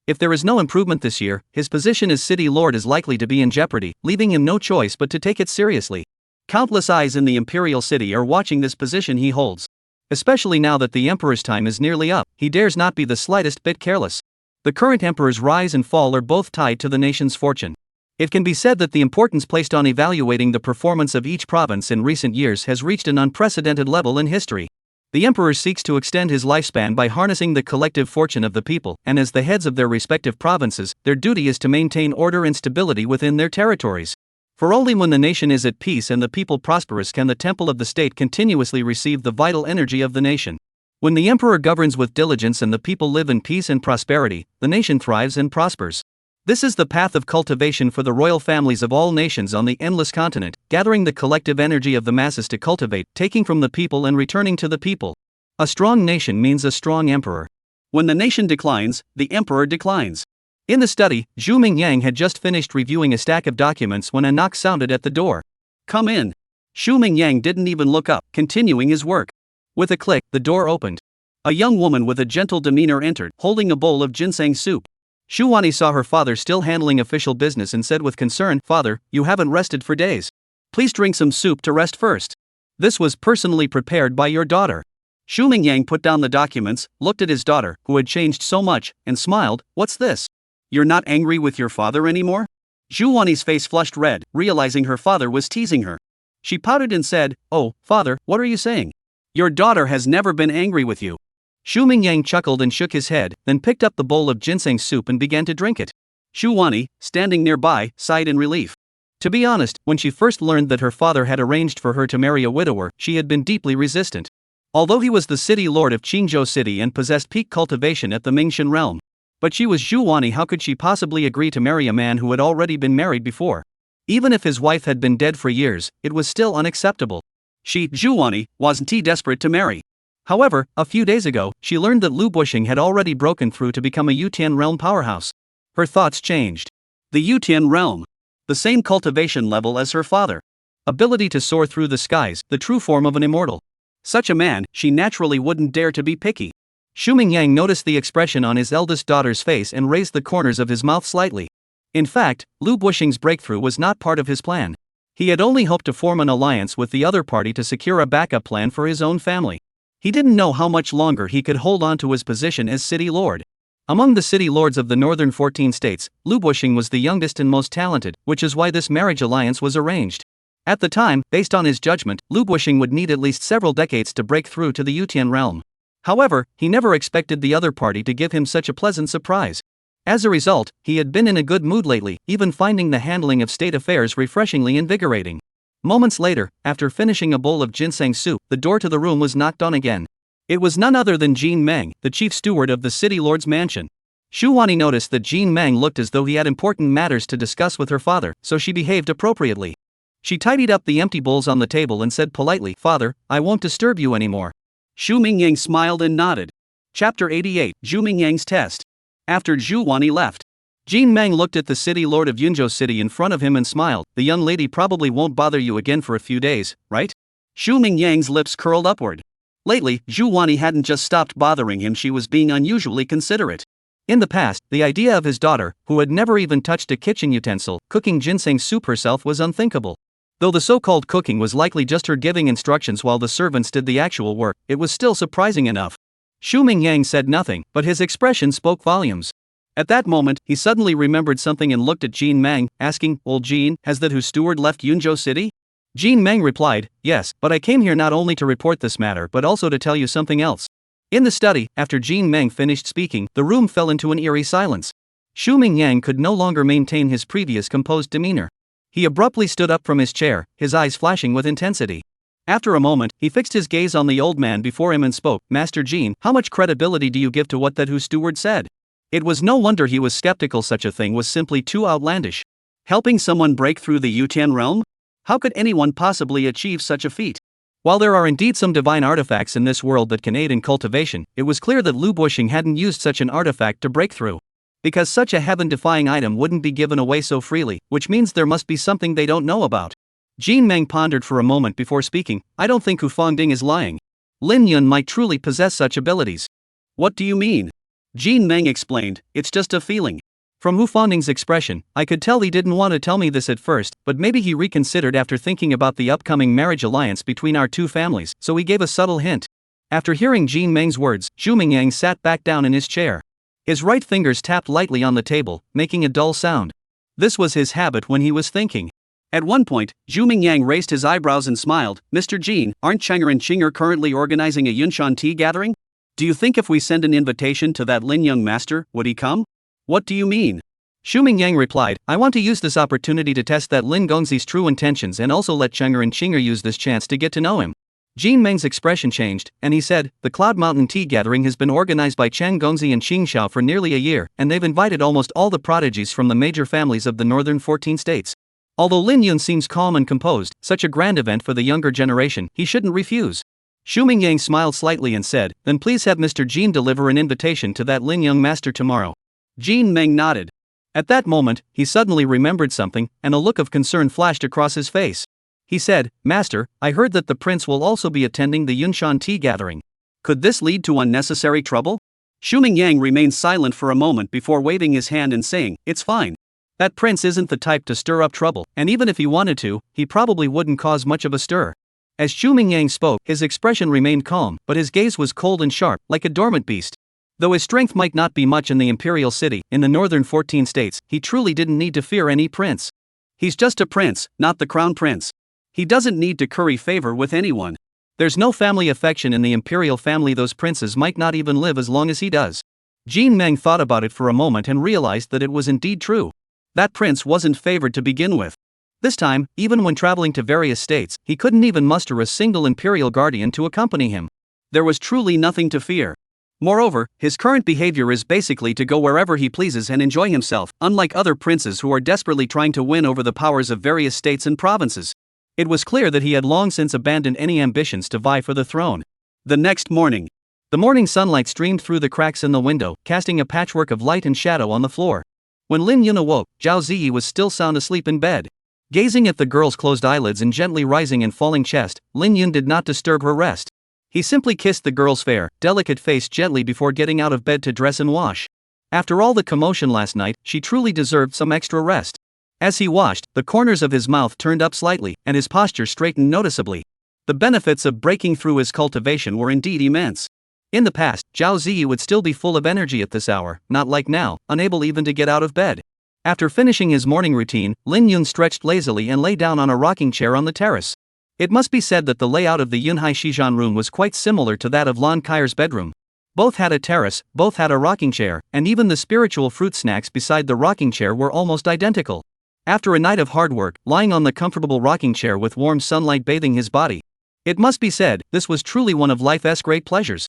If there is no improvement this year, his position as city lord is likely to be in jeopardy, leaving him no choice but to take it seriously. Countless eyes in the imperial city are watching this position he holds. Especially now that the emperor's time is nearly up, he dares not be the slightest bit careless. The current emperor's rise and fall are both tied to the nation's fortune. It can be said that the importance placed on evaluating the performance of each province in recent years has reached an unprecedented level in history. The emperor seeks to extend his lifespan by harnessing the collective fortune of the people, and as the heads of their respective provinces, their duty is to maintain order and stability within their territories. For only when the nation is at peace and the people prosperous can the temple of the state continuously receive the vital energy of the nation. When the emperor governs with diligence and the people live in peace and prosperity, the nation thrives and prospers. This is the path of cultivation for the royal families of all nations on the endless continent, gathering the collective energy of the masses to cultivate, taking from the people and returning to the people. A strong nation means a strong emperor.
When the nation declines, the emperor declines.
In the study, Zhu Mingyang had just finished reviewing a stack of documents when a knock sounded at the door.
"Come in." Zhu Mingyang didn't even look up, continuing his work.
With a click, the door opened.
A young woman with a gentle demeanor entered, holding a bowl of ginseng soup.
Xu Wanyi saw her father still handling official business and said with concern, "Father, you haven't rested for days. Please drink some soup to rest first. This was personally prepared by your daughter."
Zhu Mingyang put down the documents, looked at his daughter, who had changed so much, and smiled. "What's this? You're not angry with your father anymore?" Zhu Wanyi's face flushed red, realizing her father was teasing her. She pouted and said, "Oh, father, what are you saying? Your daughter has never been angry with you."
Zhu Mingyang chuckled and shook his head, then picked up the bowl of ginseng soup and began to drink it.
Zhu Wanyi, standing nearby, sighed in relief.
To be honest, when she first learned that her father had arranged for her to marry a widower, she had been deeply resistant. Although he was the city lord of Qingzhou City and possessed peak cultivation at the Mingxin realm. But she was Zhu Wanyi, how could she possibly agree to marry a man who had already been married before? Even if his wife had been dead for years, it was still unacceptable.
She, Zhu Wanyi, wasn't desperate to marry.
However, a few days ago, she learned that Lu Buxing had already broken through to become a Yutian realm powerhouse. Her thoughts changed.
The Yutian realm. The same cultivation level as her father.
Ability to soar through the skies, the true form of an immortal.
Such a man, she naturally wouldn't dare to be picky.
Zhu Mingyang noticed the expression on his eldest daughter's face and raised the corners of his mouth slightly. In fact, Lu Buxing's breakthrough was not part of his plan. He had only hoped to form an alliance with the other party to secure a backup plan for his own family. He didn't know how much longer he could hold on to his position as city lord. Among the city lords of the northern 14 states, Lu Buxing was the youngest and most talented, which is why this marriage alliance was arranged. At the time, based on his judgment, Lu Buxing would need at least several decades to break through to the Yutian realm. However, he never expected the other party to give him such a pleasant surprise. As a result, he had been in a good mood lately, even finding the handling of state affairs refreshingly invigorating. Moments later, after finishing a bowl of ginseng soup, the door to the room was knocked on again. It was none other than Jean Meng, the chief steward of the city lord's mansion. Xu Wani noticed that Jean Meng looked as though he had important matters to discuss with her father, so she behaved appropriately. She tidied up the empty bowls on the table and said politely, "Father, I won't disturb you anymore."
Xu Mingyang smiled and nodded. Chapter 88, Zhu Mingyang's Test. After Zhu Wani left,
Jean Meng looked at the city lord of Yunzhou City in front of him and smiled. "The young lady probably won't bother you again for a few days, right?"
Xu Mingyang's lips curled upward. Lately, Zhu Wani hadn't just stopped bothering him, she was being unusually considerate.
In the past, the idea of his daughter, who had never even touched a kitchen utensil, cooking ginseng soup herself was unthinkable. Though the so-called cooking was likely just her giving instructions while the servants did the actual work, it was still surprising enough. Xu Mingyang said nothing, but his expression spoke volumes. At that moment, he suddenly remembered something and looked at Jean Meng, asking, "Old Jean, has that whose steward left Yunzhou City?" Jean Meng replied, "Yes, but I came here not only to report this matter but also to tell you something else." In the study, after Jean Meng finished speaking, the room fell into an eerie silence. Xu Mingyang could no longer maintain his previous composed demeanor. He abruptly stood up from his chair, his eyes flashing with intensity. After a moment, he fixed his gaze on the old man before him and spoke, "Master Jean, how much credibility do you give to what that whose steward said?" It was no wonder he was skeptical, such a thing was simply too outlandish.
Helping someone break through the Yutian realm? How could anyone possibly achieve such a feat?
While there are indeed some divine artifacts in this world that can aid in cultivation, it was clear that Lu Buxing hadn't used such an artifact to break through. Because such a heaven-defying item wouldn't be given away so freely, which means there must be something they don't know about. Jean Meng pondered for a moment before speaking. "I don't think Hu Fangding is lying. Lin Yun might truly possess such abilities."
"What do you mean?" Jean Meng explained, "It's just a feeling."
From Hu Fangding's expression, I could tell he didn't want to tell me this at first, but maybe he reconsidered after thinking about the upcoming marriage alliance between our two families, so he gave a subtle hint. After hearing Jean Meng's words, Xu Mingyang sat back down in his chair. His right fingers tapped lightly on the table, making a dull sound. This was his habit when he was thinking.
At one point, Zhu Mingyang raised his eyebrows and smiled. "Mr. Jean, aren't Chenger and Chinger currently organizing a Yunshan tea gathering? Do you think if we send an invitation to that Lin young master, would he come?" "What do you mean?"
Xu Mingyang replied, "I want to use this opportunity to test that Lin Gongzi's true intentions and also let Chenger and Chinger use this chance to get to know him." Jean Meng's expression changed, and he said, "The Cloud Mountain Tea Gathering has been organized by Chen Gongzi and Qing Xiao for nearly a year, and they've invited almost all the prodigies from the major families of the northern 14 states. Although Lin Yun seems calm and composed, such a grand event for the younger generation, he shouldn't refuse." Xu Mingyang smiled slightly and said, "Then please have Mr. Jean deliver an invitation to that Lin young master tomorrow."
Jean Meng nodded.
At that moment, he suddenly remembered something, and a look of concern flashed across his face. He said, "Master, I heard that the prince will also be attending the Yunshan tea gathering.
Could this lead to unnecessary trouble?" Xu Mingyang remained silent for a moment before waving his hand and saying, "It's fine.
That prince isn't the type to stir up trouble, and even if he wanted to, he probably wouldn't cause much of a stir." As Xu Mingyang spoke, his expression remained calm, but his gaze was cold and sharp, like a dormant beast. Though his strength might not be much in the imperial city, in the northern 14 states, he truly didn't need to fear any prince.
He's just a prince, not the crown prince. He doesn't need to curry favor with anyone.
There's no family affection in the imperial family. Those princes might not even live as long as he does. Jean Meng thought about it for a moment and realized that it was indeed true. That prince wasn't favored to begin with. This time, even when traveling to various states, he couldn't even muster a single imperial guardian to accompany him.
There was truly nothing to fear. Moreover, his current behavior is basically to go wherever he pleases and enjoy himself, unlike other princes who are desperately trying to win over the powers of various states and provinces.
It was clear that he had long since abandoned any ambitions to vie for the throne.
The next morning,
the morning sunlight streamed through the cracks in the window, casting a patchwork of light and shadow on the floor. When Lin Yun awoke, Zhao Ziyi was still sound asleep in bed. Gazing at the girl's closed eyelids and gently rising and falling chest, Lin Yun did not disturb her rest. He simply kissed the girl's fair, delicate face gently before getting out of bed to dress and wash. After all the commotion last night, she truly deserved some extra rest. As he washed, the corners of his mouth turned up slightly, and his posture straightened noticeably. The benefits of breaking through his cultivation were indeed immense. In the past, Zhao Ziyi would still be full of energy at this hour, not like now, unable even to get out of bed. After finishing his morning routine, Lin Yun stretched lazily and lay down on a rocking chair on the terrace. It must be said that the layout of the Yunhai Shijan room was quite similar to that of Lan Kair's bedroom. Both had a terrace, both had a rocking chair, and even the spiritual fruit snacks beside the rocking chair were almost identical. After a night of hard work, lying on the comfortable rocking chair with warm sunlight bathing his body, it must be said, this was truly one of life's great pleasures.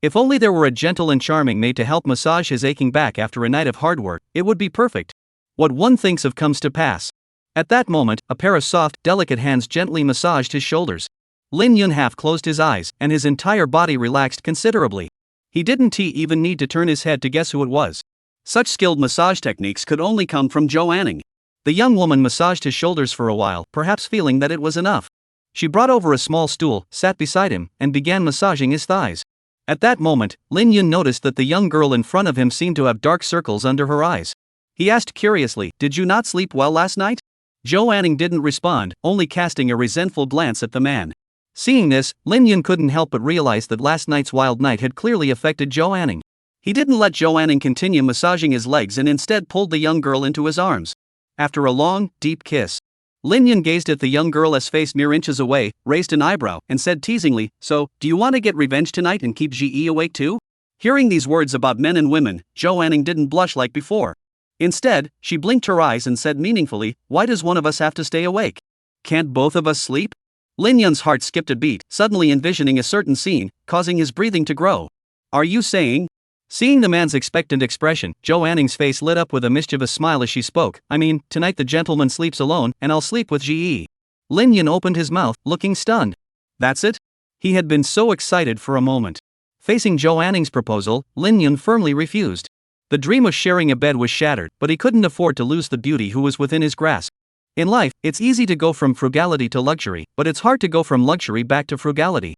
If only there were a gentle and charming maid to help massage his aching back after a night of hard work, it would be perfect. What one thinks of comes to pass. At that moment, a pair of soft, delicate hands gently massaged his shoulders. Lin Yun half closed his eyes, and his entire body relaxed considerably. He didn't even need to turn his head to guess who it was. Such skilled massage techniques could only come from Zhou Anning. The young woman massaged his shoulders for a while, perhaps feeling that it was enough. She brought over a small stool, sat beside him, and began massaging his thighs. At that moment, Lin Yun noticed that the young girl in front of him seemed to have dark circles under her eyes. He asked curiously, "Did you not sleep well last night?" Zhou Anning didn't respond, only casting a resentful glance at the man. Seeing this, Lin Yun couldn't help but realize that last night's wild night had clearly affected Zhou Anning. He didn't let Zhou Anning continue massaging his legs and instead pulled the young girl into his arms. After a long, deep kiss, Lin Yun gazed at the young girl as face mere inches away, raised an eyebrow, and said teasingly, "So, do you want to get revenge tonight and keep Ji awake too?" Hearing these words about men and women, Zhou Anning didn't blush like before. Instead, she blinked her eyes and said meaningfully, "Why does one of us have to stay awake? Can't both of us sleep?" Lin Yun's heart skipped a beat, suddenly envisioning a certain scene, causing his breathing to grow. "Are you saying?" Seeing the man's expectant expression, Zhou Anning's face lit up with a mischievous smile as she spoke. "I mean, tonight the gentleman sleeps alone, and I'll sleep with Ji." Lin Yun opened his mouth, looking stunned. "That's it?" He had been so excited for a moment. Facing Zhou Anning's proposal, Lin Yun firmly refused. The dream of sharing a bed was shattered, but he couldn't afford to lose the beauty who was within his grasp. In life, it's easy to go from frugality to luxury, but it's hard to go from luxury back to frugality.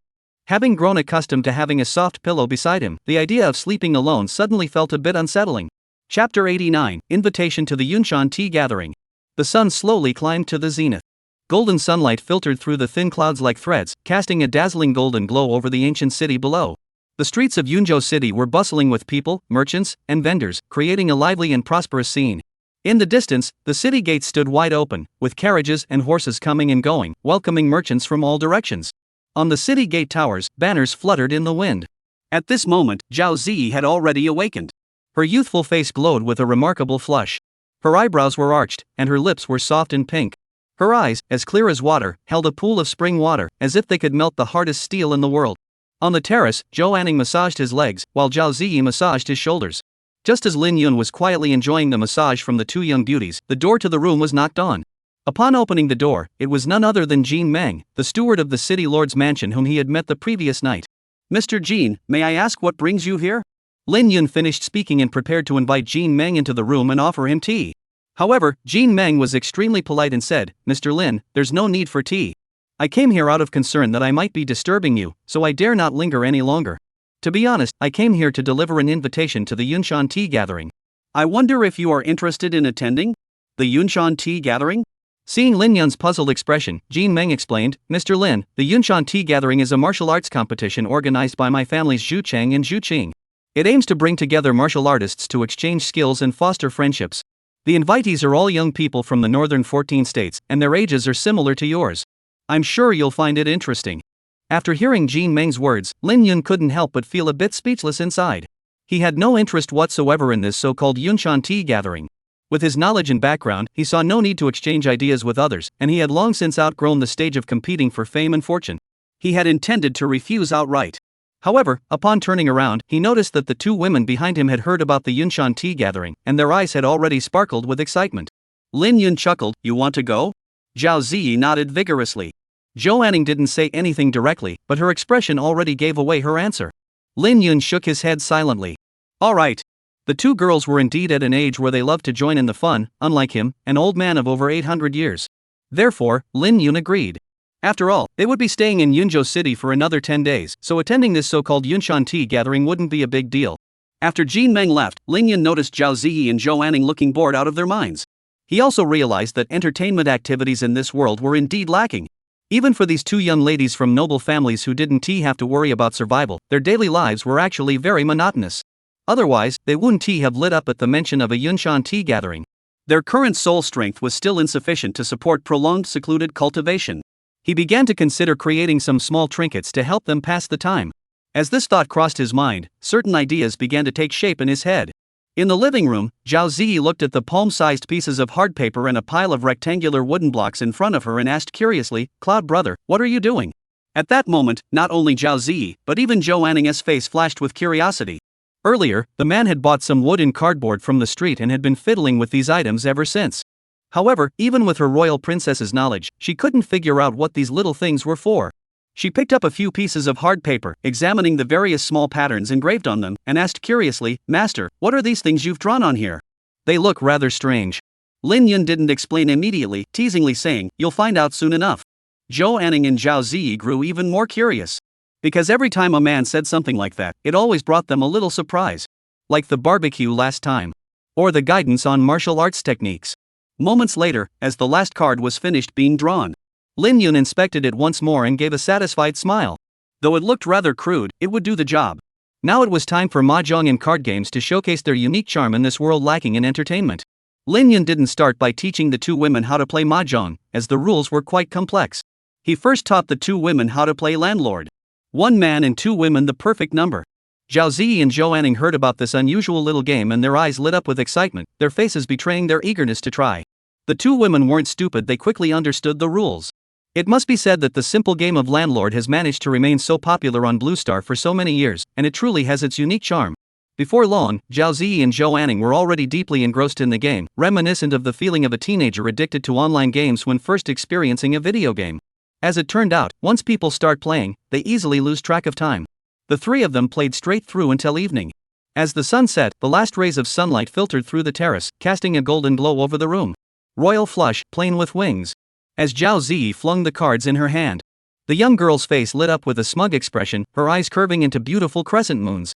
Having grown accustomed to having a soft pillow beside him, the idea of sleeping alone suddenly felt a bit unsettling. Chapter 89, Invitation to the Yunshan Tea Gathering. The sun slowly climbed to the zenith. Golden sunlight filtered through the thin clouds like threads, casting a dazzling golden glow over the ancient city below. The streets of Yunzhou City were bustling with people, merchants, and vendors, creating a lively and prosperous scene. In the distance, the city gates stood wide open, with carriages and horses coming and going, welcoming merchants from all directions. On the city gate towers, banners fluttered in the wind. At this moment, Zhao Ziyi had already awakened. Her youthful face glowed with a remarkable flush. Her eyebrows were arched, and her lips were soft and pink. Her eyes, as clear as water, held a pool of spring water, as if they could melt the hardest steel in the world. On the terrace, Zhou Anning massaged his legs, while Zhao Ziyi massaged his shoulders. Just as Lin Yun was quietly enjoying the massage from the two young beauties, the door to the room was knocked on. Upon opening the door, it was none other than Jin Meng, the steward of the city lord's mansion whom he had met the previous night. "Mr. Jin, may I ask what brings you here?" Lin Yun finished speaking and prepared to invite Jin Meng into the room and offer him tea. However, Jin Meng was extremely polite and said, "Mr. Lin, there's no need for tea. I came here out of concern that I might be disturbing you, so I dare not linger any longer. To be honest, I came here to deliver an invitation to the Yunshan Tea Gathering. I wonder if you are interested in attending the Yunshan Tea Gathering?" Seeing Lin Yun's puzzled expression, Jin Meng explained, "Mr. Lin, the Yunshan Tea Gathering is a martial arts competition organized by my families Zhu Cheng and Zhu Qing. It aims to bring together martial artists to exchange skills and foster friendships. The invitees are all young people from the northern 14 states, and their ages are similar to yours. I'm sure you'll find it interesting." After hearing Jin Meng's words, Lin Yun couldn't help but feel a bit speechless inside. He had no interest whatsoever in this so-called Yunshan Tea Gathering. With his knowledge and background, he saw no need to exchange ideas with others, and he had long since outgrown the stage of competing for fame and fortune. He had intended to refuse outright. However, upon turning around, he noticed that the two women behind him had heard about the Yunshan Tea Gathering, and their eyes had already sparkled with excitement. Lin Yun chuckled, "You want to go?" Zhao Ziyi nodded vigorously. Zhou Anning didn't say anything directly, but her expression already gave away her answer. Lin Yun shook his head silently. All right. The two girls were indeed at an age where they loved to join in the fun, unlike him, an old man of over 800 years. Therefore, Lin Yun agreed. After all, they would be staying in Yunzhou City for another 10 days, so attending this so-called Yunshan Tea Gathering wouldn't be a big deal. After Jin Meng left, Lin Yun noticed Zhao Ziyi and Zhou Anning looking bored out of their minds.
He also realized that entertainment activities in this world were indeed lacking. Even for these two young ladies from noble families who didn't have to worry about survival, their daily lives were actually very monotonous. Otherwise, they wouldn't have lit up at the mention of a Yunshan tea gathering. Their current soul strength was still insufficient to support prolonged secluded cultivation. He began to consider creating some small trinkets to help them pass the time. As this thought crossed his mind, certain ideas began to take shape in his head. In the living room, Zhao Ziyi looked at the palm-sized pieces of hard paper and a pile of rectangular wooden blocks in front of her and asked curiously, "Cloud brother, what are you doing?" At that moment, not only Zhao Ziyi, but even Zhou Anning's face flashed with curiosity. Earlier, the man had bought some wood and cardboard from the street and had been fiddling with these items ever since. However, even with her royal princess's knowledge, she couldn't figure out what these little things were for. She picked up a few pieces of hard paper, examining the various small patterns engraved on them, and asked curiously, "Master, what are these things you've drawn on here? They look rather strange." Lin Yun didn't explain immediately, teasingly saying, "You'll find out soon enough." Zhou Anning and Zhao Ziyi grew even more curious. Because every time a man said something like that, it always brought them a little surprise. Like the barbecue last time. Or the guidance on martial arts techniques. Moments later, as the last card was finished being drawn, Lin Yun inspected it once more and gave a satisfied smile. Though it looked rather crude, it would do the job. Now it was time for mahjong and card games to showcase their unique charm in this world lacking in entertainment. Lin Yun didn't start by teaching the two women how to play mahjong, as the rules were quite complex. He first taught the two women how to play landlord. One man and two women the perfect number. Zhao Ziyi and Zhou Anning heard about this unusual little game and their eyes lit up with excitement, their faces betraying their eagerness to try. The two women weren't stupid, they quickly understood the rules. It must be said that the simple game of landlord has managed to remain so popular on Blue Star for so many years, and it truly has its unique charm. Before long, Zhao Ziyi and Zhou Anning were already deeply engrossed in the game, reminiscent of the feeling of a teenager addicted to online games when first experiencing a video game. As it turned out, once people start playing, they easily lose track of time. The three of them played straight through until evening. As the sun set, the last rays of sunlight filtered through the terrace, casting a golden glow over the room. Royal flush, plain with wings. As Zhao Ziyi flung the cards in her hand, the young girl's face lit up with a smug expression, her eyes curving into beautiful crescent moons.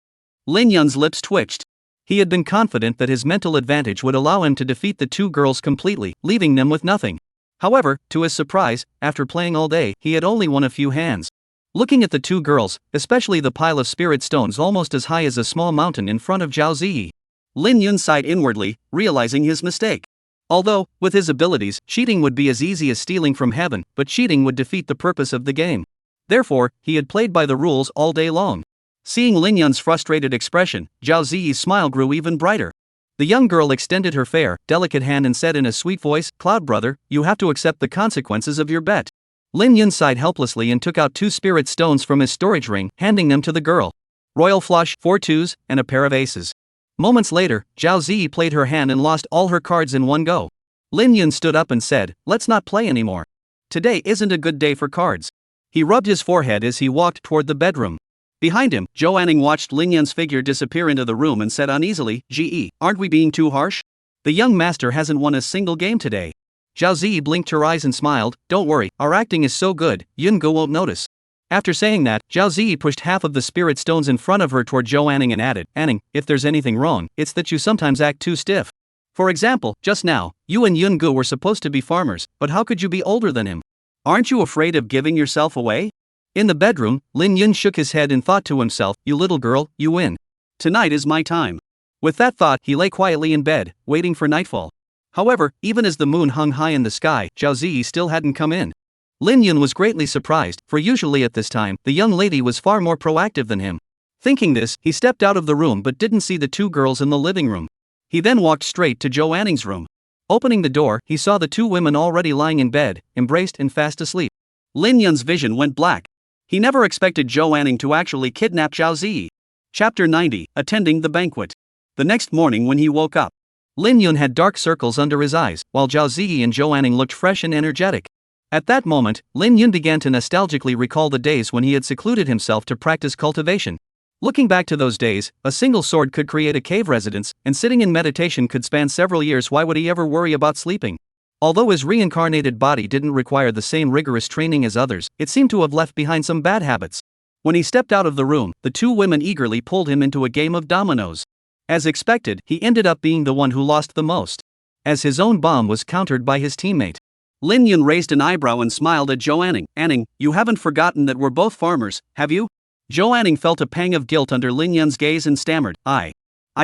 Lin Yun's lips twitched. He had been confident that his mental advantage would allow him to defeat the two girls completely, leaving them with nothing. However, to his surprise, after playing all day, he had only won a few hands. Looking at the two girls, especially the pile of spirit stones almost as high as a small mountain in front of Zhao Ziyi, Lin Yun sighed inwardly, realizing his mistake. Although, with his abilities, cheating would be as easy as stealing from heaven, but cheating would defeat the purpose of the game. Therefore, he had played by the rules all day long. Seeing Lin Yun's frustrated expression, Zhao Ziyi's smile grew even brighter. The young girl extended her fair, delicate hand and said in a sweet voice, "Cloud brother, you have to accept the consequences of your bet." Lin Yun sighed helplessly and took out 2 spirit stones from his storage ring, handing them to the girl. Royal flush, 4 twos, and a pair of aces. Moments later, Zhao Ziyi played her hand and lost all her cards in one go. Lin Yun stood up and said, "Let's not play anymore. Today isn't a good day for cards." He rubbed his forehead as he walked toward the bedroom. Behind him, Zhou Anning watched Lin Yun's figure disappear into the room and said uneasily, "Ge, aren't we being too harsh? The young master hasn't won a single game today." Zhao Ziyi blinked her eyes and smiled, "Don't worry, our acting is so good, Yun Ge won't notice." After saying that, Zhao Ziyi pushed half of the spirit stones in front of her toward Zhou Anning and added, "Anning, if there's anything wrong, it's that you sometimes act too stiff. For example, just now, you and Yun Ge were supposed to be farmers, but how could you be older than him? Aren't you afraid of giving yourself away?" In the bedroom, Lin Yun shook his head and thought to himself, "You little girl, you win. Tonight is my time." With that thought, he lay quietly in bed, waiting for nightfall. However, even as the moon hung high in the sky, Zhao Ziyi still hadn't come in. Lin Yun was greatly surprised, for usually at this time, the young lady was far more proactive than him. Thinking this, he stepped out of the room but didn't see the two girls in the living room. He then walked straight to Zhou Anning's room. Opening the door, he saw the two women already lying in bed, embraced and fast asleep. Lin Yun's vision went black. He never expected Zhou Anning to actually kidnap Zhao Ziyi. Chapter 90, Attending the Banquet. The next morning when he woke up, Lin Yun had dark circles under his eyes, while Zhao Ziyi and Zhou Anning looked fresh and energetic. At that moment, Lin Yun began to nostalgically recall the days when he had secluded himself to practice cultivation. Looking back to those days, a single sword could create a cave residence, and sitting in meditation could span several years. Why would he ever worry about sleeping? Although his reincarnated body didn't require the same rigorous training as others, it seemed to have left behind some bad habits. When he stepped out of the room, the two women eagerly pulled him into a game of dominoes. As expected, he ended up being the one who lost the most.
as his own bomb was countered by his teammate.
Lin Yun raised an eyebrow and smiled at Zhou Anning. Anning, you haven't forgotten that we're both farmers, have you? Zhou Anning felt a pang of guilt under Lin Yun's gaze and stammered, I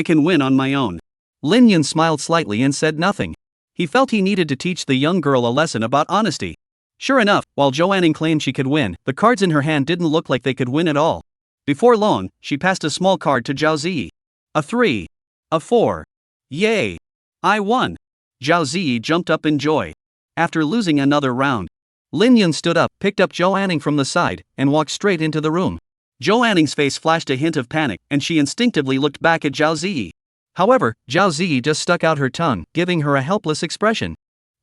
can win on my own.
Lin Yun smiled slightly and said nothing. He felt he needed to teach the young girl a lesson about honesty. Sure enough, while Zhou Anning claimed she could win, the cards in her hand didn't look like they could win at all. Before long, she passed a small card to Zhao Ziyi. A 3. A 4. Yay! I won! Zhao Ziyi jumped up in joy. After losing another round, Lin Yun stood up, picked up Zhou Anning from the side, and walked straight into the room. Zhou Anning's face flashed a hint of panic, and she instinctively looked back at Zhao Ziyi. However, Zhao Ziyi just stuck out her tongue, giving her a helpless expression.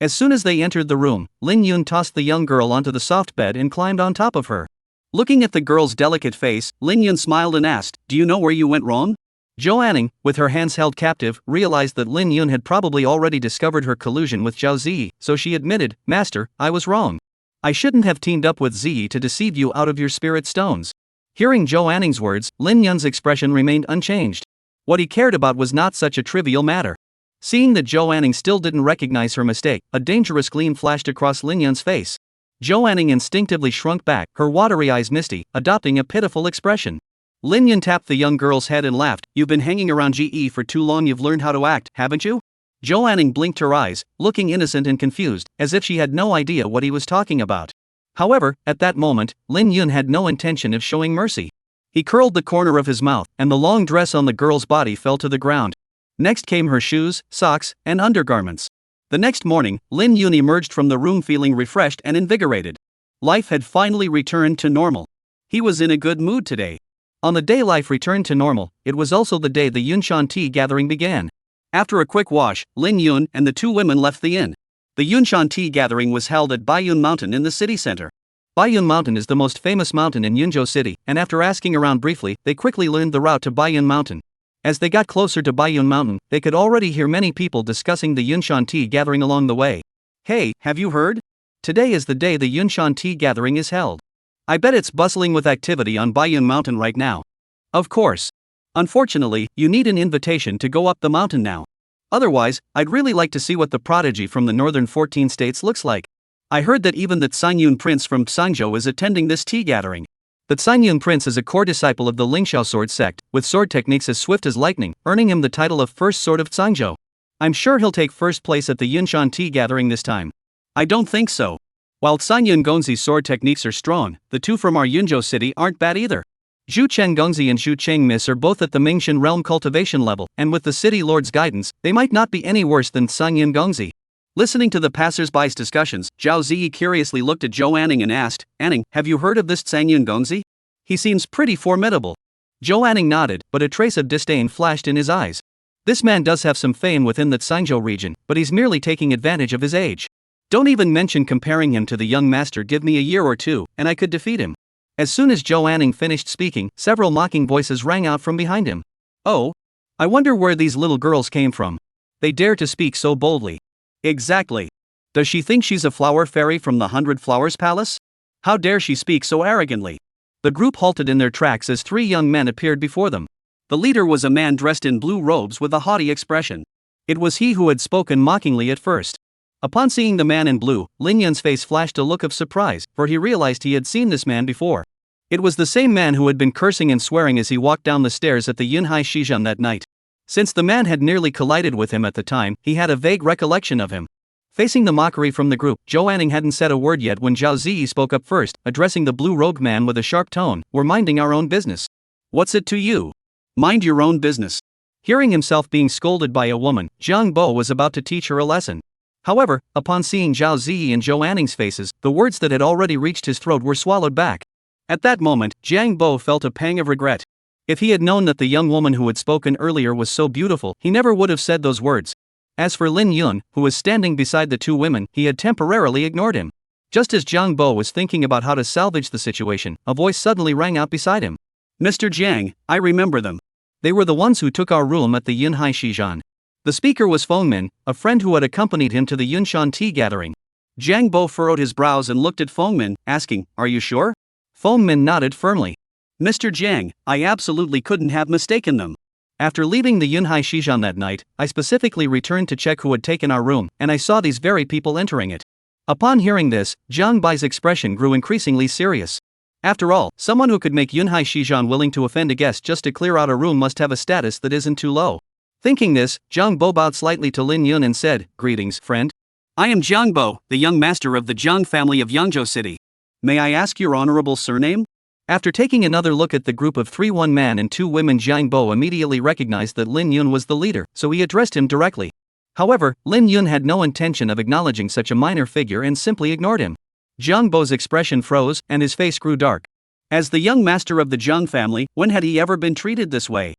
As soon as they entered the room, Lin Yun tossed the young girl onto the soft bed and climbed on top of her. Looking at the girl's delicate face, Lin Yun smiled and asked, "Do you know where you went wrong?" Zhou Anning, with her hands held captive, realized that Lin Yun had probably already discovered her collusion with Zhao Ziyi, so she admitted, "Master, I was wrong. I shouldn't have teamed up with Ziyi to deceive you out of your spirit stones." Hearing Zhou Anning's words, Lin Yun's expression remained unchanged. What he cared about was not such a trivial matter. Seeing that Zhou Anning still didn't recognize her mistake, a dangerous gleam flashed across Lin Yun's face. Zhou Anning instinctively shrunk back, her watery eyes misty, adopting a pitiful expression. Lin Yun tapped the young girl's head and laughed. "You've been hanging around GE for too long, you've learned how to act, haven't you?" Zhou Anning blinked her eyes, looking innocent and confused, as if she had no idea what he was talking about. However, at that moment, Lin Yun had no intention of showing mercy. He curled the corner of his mouth, and the long dress on the girl's body fell to the ground. Next came her shoes, socks, and undergarments. The next morning, Lin Yun emerged from the room feeling refreshed and invigorated. Life had finally returned to normal. He was in a good mood today. On the day life returned to normal, it was also the day the Yunshan tea gathering began. After a quick wash, Lin Yun and the two women left the inn. The Yunshan tea gathering was held at Baiyun Mountain in the city center. Baiyun Mountain is the most famous mountain in Yunzhou City, and after asking around briefly, they quickly learned the route to Baiyun Mountain. As they got closer to Baiyun Mountain, they could already hear many people discussing the Yunshan tea gathering along the way. "Hey, have you heard? Today is the day the Yunshan tea gathering is held. I bet it's bustling with activity on Baiyun Mountain right now." "Of course. Unfortunately, you need an invitation to go up the mountain now. Otherwise, I'd really like to see what the prodigy from the northern 14 states looks like. I heard that even the Tsangyun Prince from Sangzhou is attending this tea gathering." The Tsangyun Prince is a core disciple of the Lingxiao sword sect, with sword techniques as swift as lightning, earning him the title of First Sword of Sangzhou. I'm sure he'll take first place at the Yunshan tea gathering this time. "I don't think so. While Tsangyun Gongzi's sword techniques are strong, the two from our Yunzhou city aren't bad either. Zhu Chen Gongzi and Zhu Cheng Mis are both at the Mingxian realm cultivation level, and with the city lord's guidance, they might not be any worse than Tsangyun Gongzi." Listening to the passers-by's discussions, Zhao Ziyi curiously looked at Zhou Anning and asked, "Anning, have you heard of this Tsangyun Gongzi? He seems pretty formidable." Zhou Anning nodded, but a trace of disdain flashed in his eyes. This man does have some fame within the Sangzhou region, but he's merely taking advantage of his age. Don't even mention comparing him to the young master. Give me a year or two, and I could defeat him. As soon as Zhou Anning finished speaking, several mocking voices rang out from behind him. "Oh, I wonder where these little girls came from. They dare to speak so boldly. Exactly. Does she think she's a flower fairy from the 100 Flowers Palace? How dare she speak so arrogantly?" The group halted in their tracks as three young men appeared before them. The leader was a man dressed in blue robes with a haughty expression. It was he who had spoken mockingly at first. Upon seeing the man in blue, Lin Yun's face flashed a look of surprise, for he realized he had seen this man before. It was the same man who had been cursing and swearing as he walked down the stairs at the Yunhai Shizhan that night. Since the man had nearly collided with him at the time, he had a vague recollection of him. Facing the mockery from the group, Zhou Anning hadn't said a word yet when Zhao Ziyi spoke up first, addressing the blue-robed man with a sharp tone. "We're minding our own business. What's it to you? Mind your own business." Hearing himself being scolded by a woman, Jiang Bo was about to teach her a lesson. However, upon seeing Zhao Ziyi and Zhou Anning's faces, the words that had already reached his throat were swallowed back. At that moment, Jiang Bo felt a pang of regret. If he had known that the young woman who had spoken earlier was so beautiful, he never would have said those words. As for Lin Yun, who was standing beside the two women, he had temporarily ignored him. Just as Jiang Bo was thinking about how to salvage the situation, a voice suddenly rang out beside him. "Mr. Jiang, I remember them. They were the ones who took our room at the Yunhai Shizhan." The speaker was Feng Min, a friend who had accompanied him to the Yunshan tea gathering. Jiang Bo furrowed his brows and looked at Feng Min, asking, "Are you sure?" Feng Min nodded firmly. "Mr. Jiang, I absolutely couldn't have mistaken them. After leaving the Yunhai Shijan that night, I specifically returned to check who had taken our room, and I saw these very people entering it. Upon hearing this, Jiang Bai's expression grew increasingly serious. After all, someone who could make Yunhai Shijan willing to offend a guest just to clear out a room must have a status that isn't too low. Thinking this, Jiang Bo bowed slightly to Lin Yun and said, "Greetings, friend.
I am Jiang Bo, the young master of the Jiang family of Yangzhou City. May I ask your honorable surname?"
After taking another look at the group of 3, one man and 2 women, Jiang Bo immediately recognized that Lin Yun was the leader, so he addressed him directly. However, Lin Yun had no intention of acknowledging such a minor figure and simply ignored him. Jiang Bo's expression froze, and his face grew dark.
As the young master of the Jiang family, when had he ever been treated this way?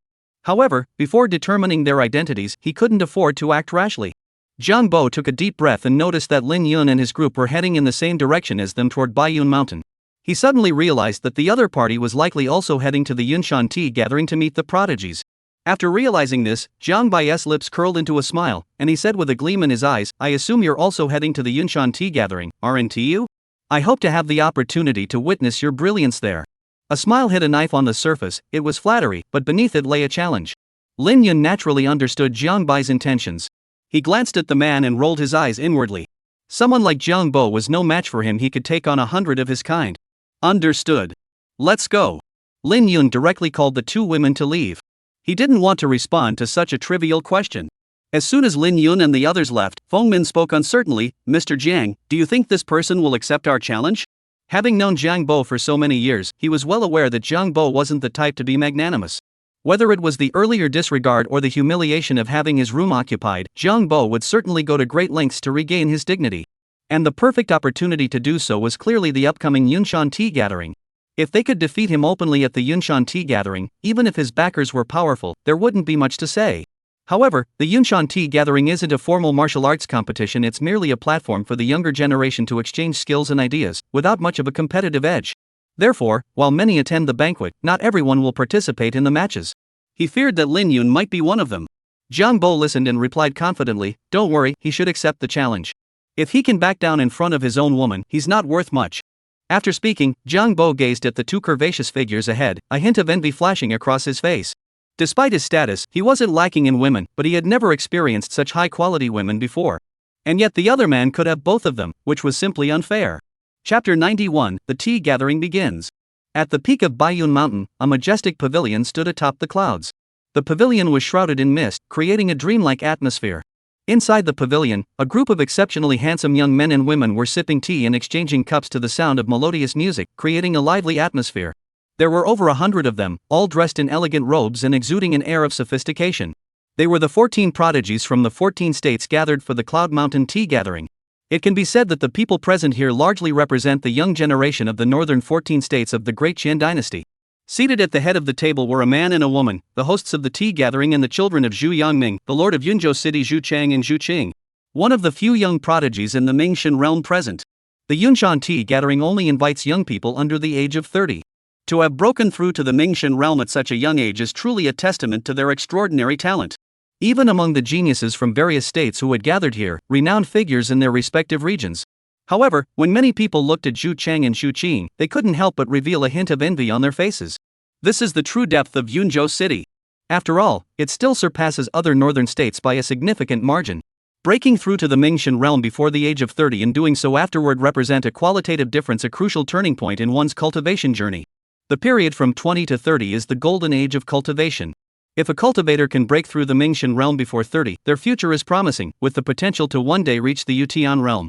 However, before determining their identities, he couldn't afford to act rashly. Jiang Bo took a deep breath and noticed that Lin Yun and his group were heading in the same direction as them toward Baiyun Mountain. He suddenly realized that the other party was likely also heading to the Yunshan tea gathering to meet the prodigies. After realizing this, Jiang Bai's lips curled into a smile, and he said with a gleam in his eyes, "I assume you're also heading to the Yunshan tea gathering, aren't you? I hope to have the opportunity to witness your brilliance there." A smile hit a knife on the surface. It was flattery, but beneath it lay a challenge. Lin Yun naturally understood Jiang Bai's intentions. He glanced at the man and rolled his eyes inwardly. Someone like Jiang Bo was no match for him. He could take on 100 of his kind.
Understood. Let's go.
Lin Yun directly called the 2 women to leave.
He didn't want to respond to such a trivial question. As soon as Lin Yun and the others left, Feng Min spoke uncertainly, "Mr. Jiang, do you think this person will accept our challenge?" Having known Jiang Bo for so many years, he was well aware that Jiang Bo wasn't the type to be magnanimous. Whether it was the earlier disregard or the humiliation of having his room occupied, Jiang Bo would certainly go to great lengths to regain his dignity. And the perfect opportunity to do so was clearly the upcoming Yunshan tea gathering. If they could defeat him openly at the Yunshan tea gathering, even if his backers were powerful, there wouldn't be much to say. However, the Yunshan tea gathering isn't a formal martial arts competition. It's merely a platform for the younger generation to exchange skills and ideas, without much of a competitive edge. Therefore, while many attend the banquet, not everyone will participate in the matches. He feared that Lin Yun might be one of them. Jiang Bo listened and replied confidently, "Don't worry, he should accept the challenge. If he can back down in front of his own woman, he's not worth much." After speaking, Jiang Bo gazed at the 2 curvaceous figures ahead, a hint of envy flashing across his face. Despite his status, he wasn't lacking in women, but he had never experienced such high-quality women before. And yet the other man could have both of them, which was simply unfair. Chapter 91, The Tea Gathering begins. At the peak of Baiyun Mountain, a majestic pavilion stood atop the clouds. The pavilion was shrouded in mist, creating a dreamlike atmosphere. Inside the pavilion, a group of exceptionally handsome young men and women were sipping tea and exchanging cups to the sound of melodious music, creating a lively atmosphere. There were over 100 of them, all dressed in elegant robes and exuding an air of sophistication. They were the 14 prodigies from the 14 states gathered for the Cloud Mountain Tea Gathering. It can be said that the people present here largely represent the young generation of the northern 14 states of the Great Qian dynasty. Seated at the head of the table were a man and a woman, the hosts of the tea gathering and the children of Zhu Yangming, the lord of Yunzhou City Zhu Chang and Zhu Qing. One of the few young prodigies in the Mingshan realm present. The Yunshan tea gathering only invites young people under the age of 30. To have broken through to the Mingshan realm at such a young age is truly a testament to their extraordinary talent. Even among the geniuses from various states who had gathered here, renowned figures in their respective regions. However, when many people looked at Zhu Chang and Zhu Qing, they couldn't help but reveal a hint of envy on their faces. This is the true depth of Yunzhou City. After all, it still surpasses other northern states by a significant margin. Breaking through to the Mingshan realm before the age of 30 and doing so afterward represent a qualitative difference, a crucial turning point in one's cultivation journey. The period from 20 to 30 is the golden age of cultivation. If a cultivator can break through the Mingshan realm before 30, their future is promising, with the potential to one day reach the Yutian realm.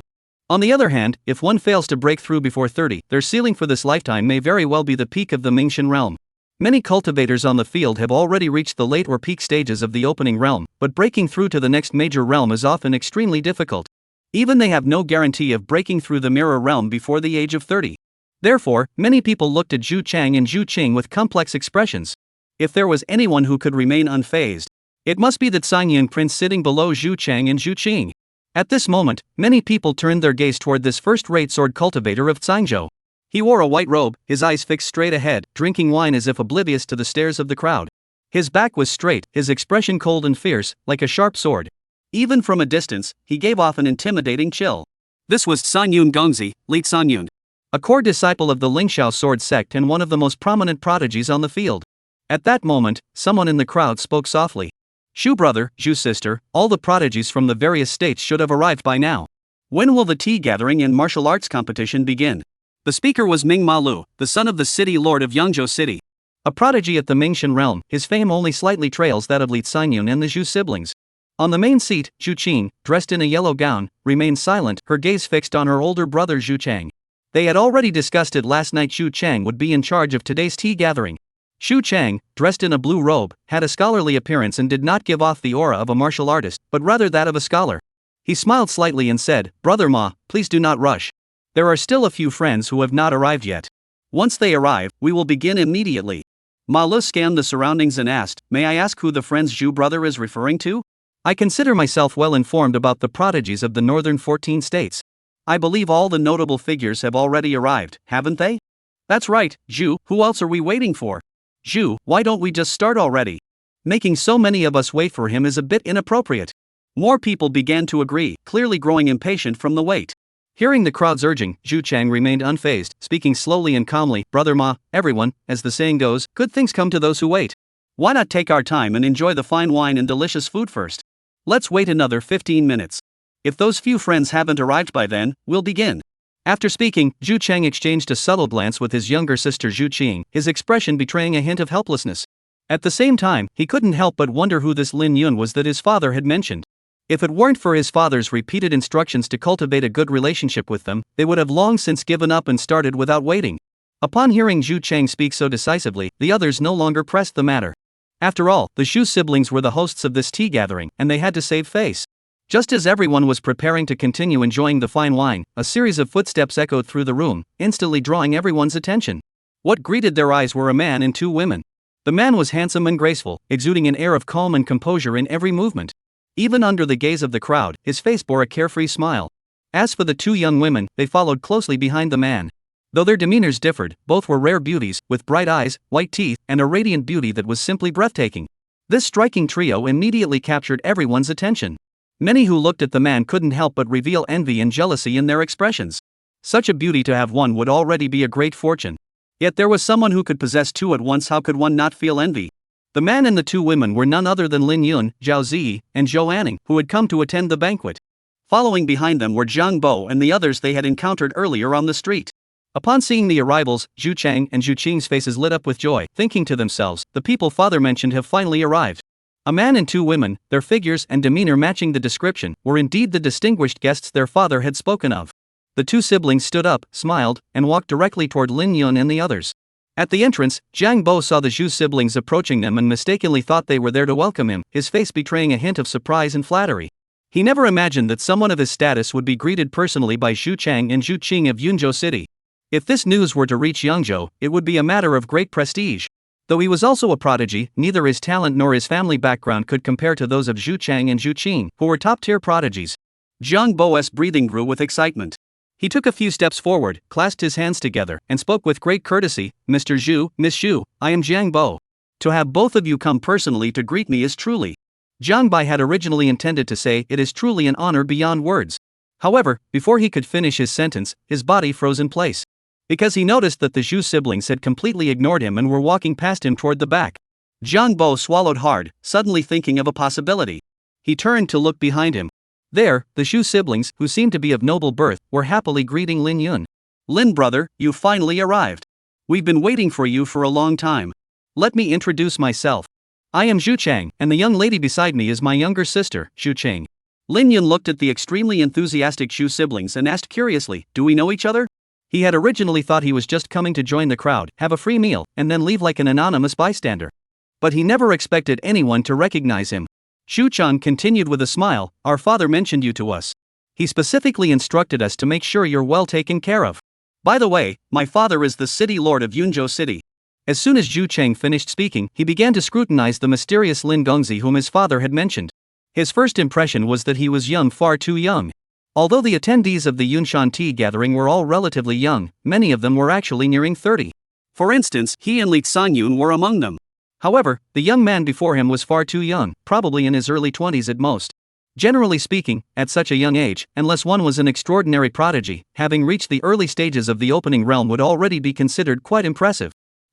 On the other hand, if one fails to break through before 30, their ceiling for this lifetime may very well be the peak of the Mingshan realm. Many cultivators on the field have already reached the late or peak stages of the opening realm, but breaking through to the next major realm is often extremely difficult. Even they have no guarantee of breaking through the mirror realm before the age of 30. Therefore, many people looked at Zhu Chang and Zhu Qing with complex expressions. If there was anyone who could remain unfazed, it must be that Sangyan Prince sitting below Zhu Chang and Zhu Qing. At this moment, many people turned their gaze toward this first-rate sword cultivator of Cangzhou. He wore a white robe, his eyes fixed straight ahead, drinking wine as if oblivious to the stares of the crowd. His back was straight, his expression cold and fierce, like a sharp sword. Even from a distance, he gave off an intimidating chill. This was Sanyun Gongzi, Li Sanyun, a core disciple of the Lingxiao sword sect and one of the most prominent prodigies on the field.
At that moment, someone in the crowd spoke softly. Shu brother, Zhu sister, all the prodigies from the various states should have arrived by now.
When will the tea gathering and martial arts competition begin? The speaker was Ming Ma Lu, the son of the city lord of Yangzhou City.
A prodigy at the Mingxian realm, his fame only slightly trails that of Li Xinyun and the Zhu siblings. On the main seat, Zhu Qing, dressed in a yellow gown, remained silent, her gaze fixed on her older brother Zhu Chang. They had already discussed it last night. Zhu Chang would be in charge of today's tea gathering. Zhu Chang, dressed in a blue robe, had a scholarly appearance and did not give off the aura of a martial artist, but rather that of a scholar. He smiled slightly and said, "Brother Ma, please do not rush. There are still a few friends who have not arrived yet.
Once they arrive, we will begin immediately." Ma Lu scanned the surroundings and asked, "May I ask who the friend's Zhu brother is referring to?"
I consider myself well informed about the prodigies of the northern 14 states.
I believe all the notable figures have already arrived, haven't they? That's right, Zhu, who else are we waiting for? Zhu, why don't we just start already?
Making so many of us wait for him is a bit inappropriate.
More people began to agree, clearly growing impatient from the wait.
Hearing the crowd's urging, Zhu Chang remained unfazed, speaking slowly and calmly. "Brother Ma, everyone, as the saying goes, good things come to those who wait.
Why not take our time and enjoy the fine wine and delicious food first? Let's wait another 15 minutes. If those few friends haven't arrived by then, we'll begin."
After speaking, Zhu Chang exchanged a subtle glance with his younger sister Zhu Qing, his expression betraying a hint of helplessness. At the same time, he couldn't help but wonder who this Lin Yun was that his father had mentioned. If it weren't for his father's repeated instructions to cultivate a good relationship with them, they would have long since given up and started without waiting. Upon hearing Zhu Chang speak so decisively, the others no longer pressed the matter. After all, the Zhu siblings were the hosts of this tea gathering, and they had to save face. Just as everyone was preparing to continue enjoying the fine wine, a series of footsteps echoed through the room, instantly drawing everyone's attention. What greeted their eyes were a man and two women. The man was handsome and graceful, exuding an air of calm and composure in every movement. Even under the gaze of the crowd, his face bore a carefree smile. As for the two young women, they followed closely behind the man. Though their demeanors differed, both were rare beauties, with bright eyes, white teeth, and a radiant beauty that was simply breathtaking. This striking trio immediately captured everyone's attention. Many who looked at the man couldn't help but reveal envy and jealousy in their expressions. Such a beauty to have one would already be a great fortune. Yet there was someone who could possess two at once. How could one not feel envy? The man and the two women were none other than Lin Yun, Zhao Ziyi, and Zhou Anning, who had come to attend the banquet. Following behind them were Zhang Bo and the others they had encountered earlier on the street. Upon seeing the arrivals, Zhu Chang and Zhu Qing's faces lit up with joy, thinking to themselves, the people father mentioned have finally arrived. A man and two women, their figures and demeanor matching the description, were indeed the distinguished guests their father had spoken of. The two siblings stood up, smiled, and walked directly toward Lin Yun and the others. At the entrance, Zhang Bo saw the Zhu siblings approaching them and mistakenly thought they were there to welcome him, his face betraying a hint of surprise and flattery. He never imagined that someone of his status would be greeted personally by Zhu Chang and Zhu Qing of Yunzhou City. If this news were to reach Yangzhou, it would be a matter of great prestige. Though he was also a prodigy, neither his talent nor his family background could compare to those of Zhu Chang and Zhu Qing, who were top-tier prodigies. Zhang Bo's breathing grew with excitement. He took a few steps forward, clasped his hands together, and spoke with great courtesy, "Mr. Zhu, Miss Zhu, I am Zhang Bo. To have both of you come personally to greet me is truly..." Zhang Bai had originally intended to say, "It is truly an honor beyond words." However, before he could finish his sentence, his body froze in place. Because he noticed that the Zhu siblings had completely ignored him and were walking past him toward the back. Zhang Bo swallowed hard, suddenly thinking of a possibility. He turned to look behind him. There, the Zhu siblings, who seemed to be of noble birth, were happily greeting Lin Yun. "Lin brother, you finally arrived. We've been waiting for you for a long time. Let me introduce myself. I am Zhu Chang, and the young lady beside me is my younger sister, Zhu Qing." Lin Yun looked at the extremely enthusiastic Zhu siblings and asked curiously, "Do we know each other?" He had originally thought he was just coming to join the crowd, have a free meal, and then leave like an anonymous bystander. But he never expected anyone to recognize him. Xu Chan continued with a smile, "Our father mentioned you to us. He specifically instructed us to make sure you're well taken care of. By the way, my father is the city lord of Yunzhou City." As soon as Zhu Cheng finished speaking, he began to scrutinize the mysterious Lin Gongzi whom his father had mentioned. His first impression was that he was young, far too young. Although the attendees of the Yunshan tea gathering were all relatively young, many of them were actually nearing 30. For instance, he and Li Sangyun were among them. However, the young man before him was far too young, probably in his early 20s at most. Generally speaking, at such a young age, unless one was an extraordinary prodigy, having reached the early stages of the opening realm would already be considered quite impressive.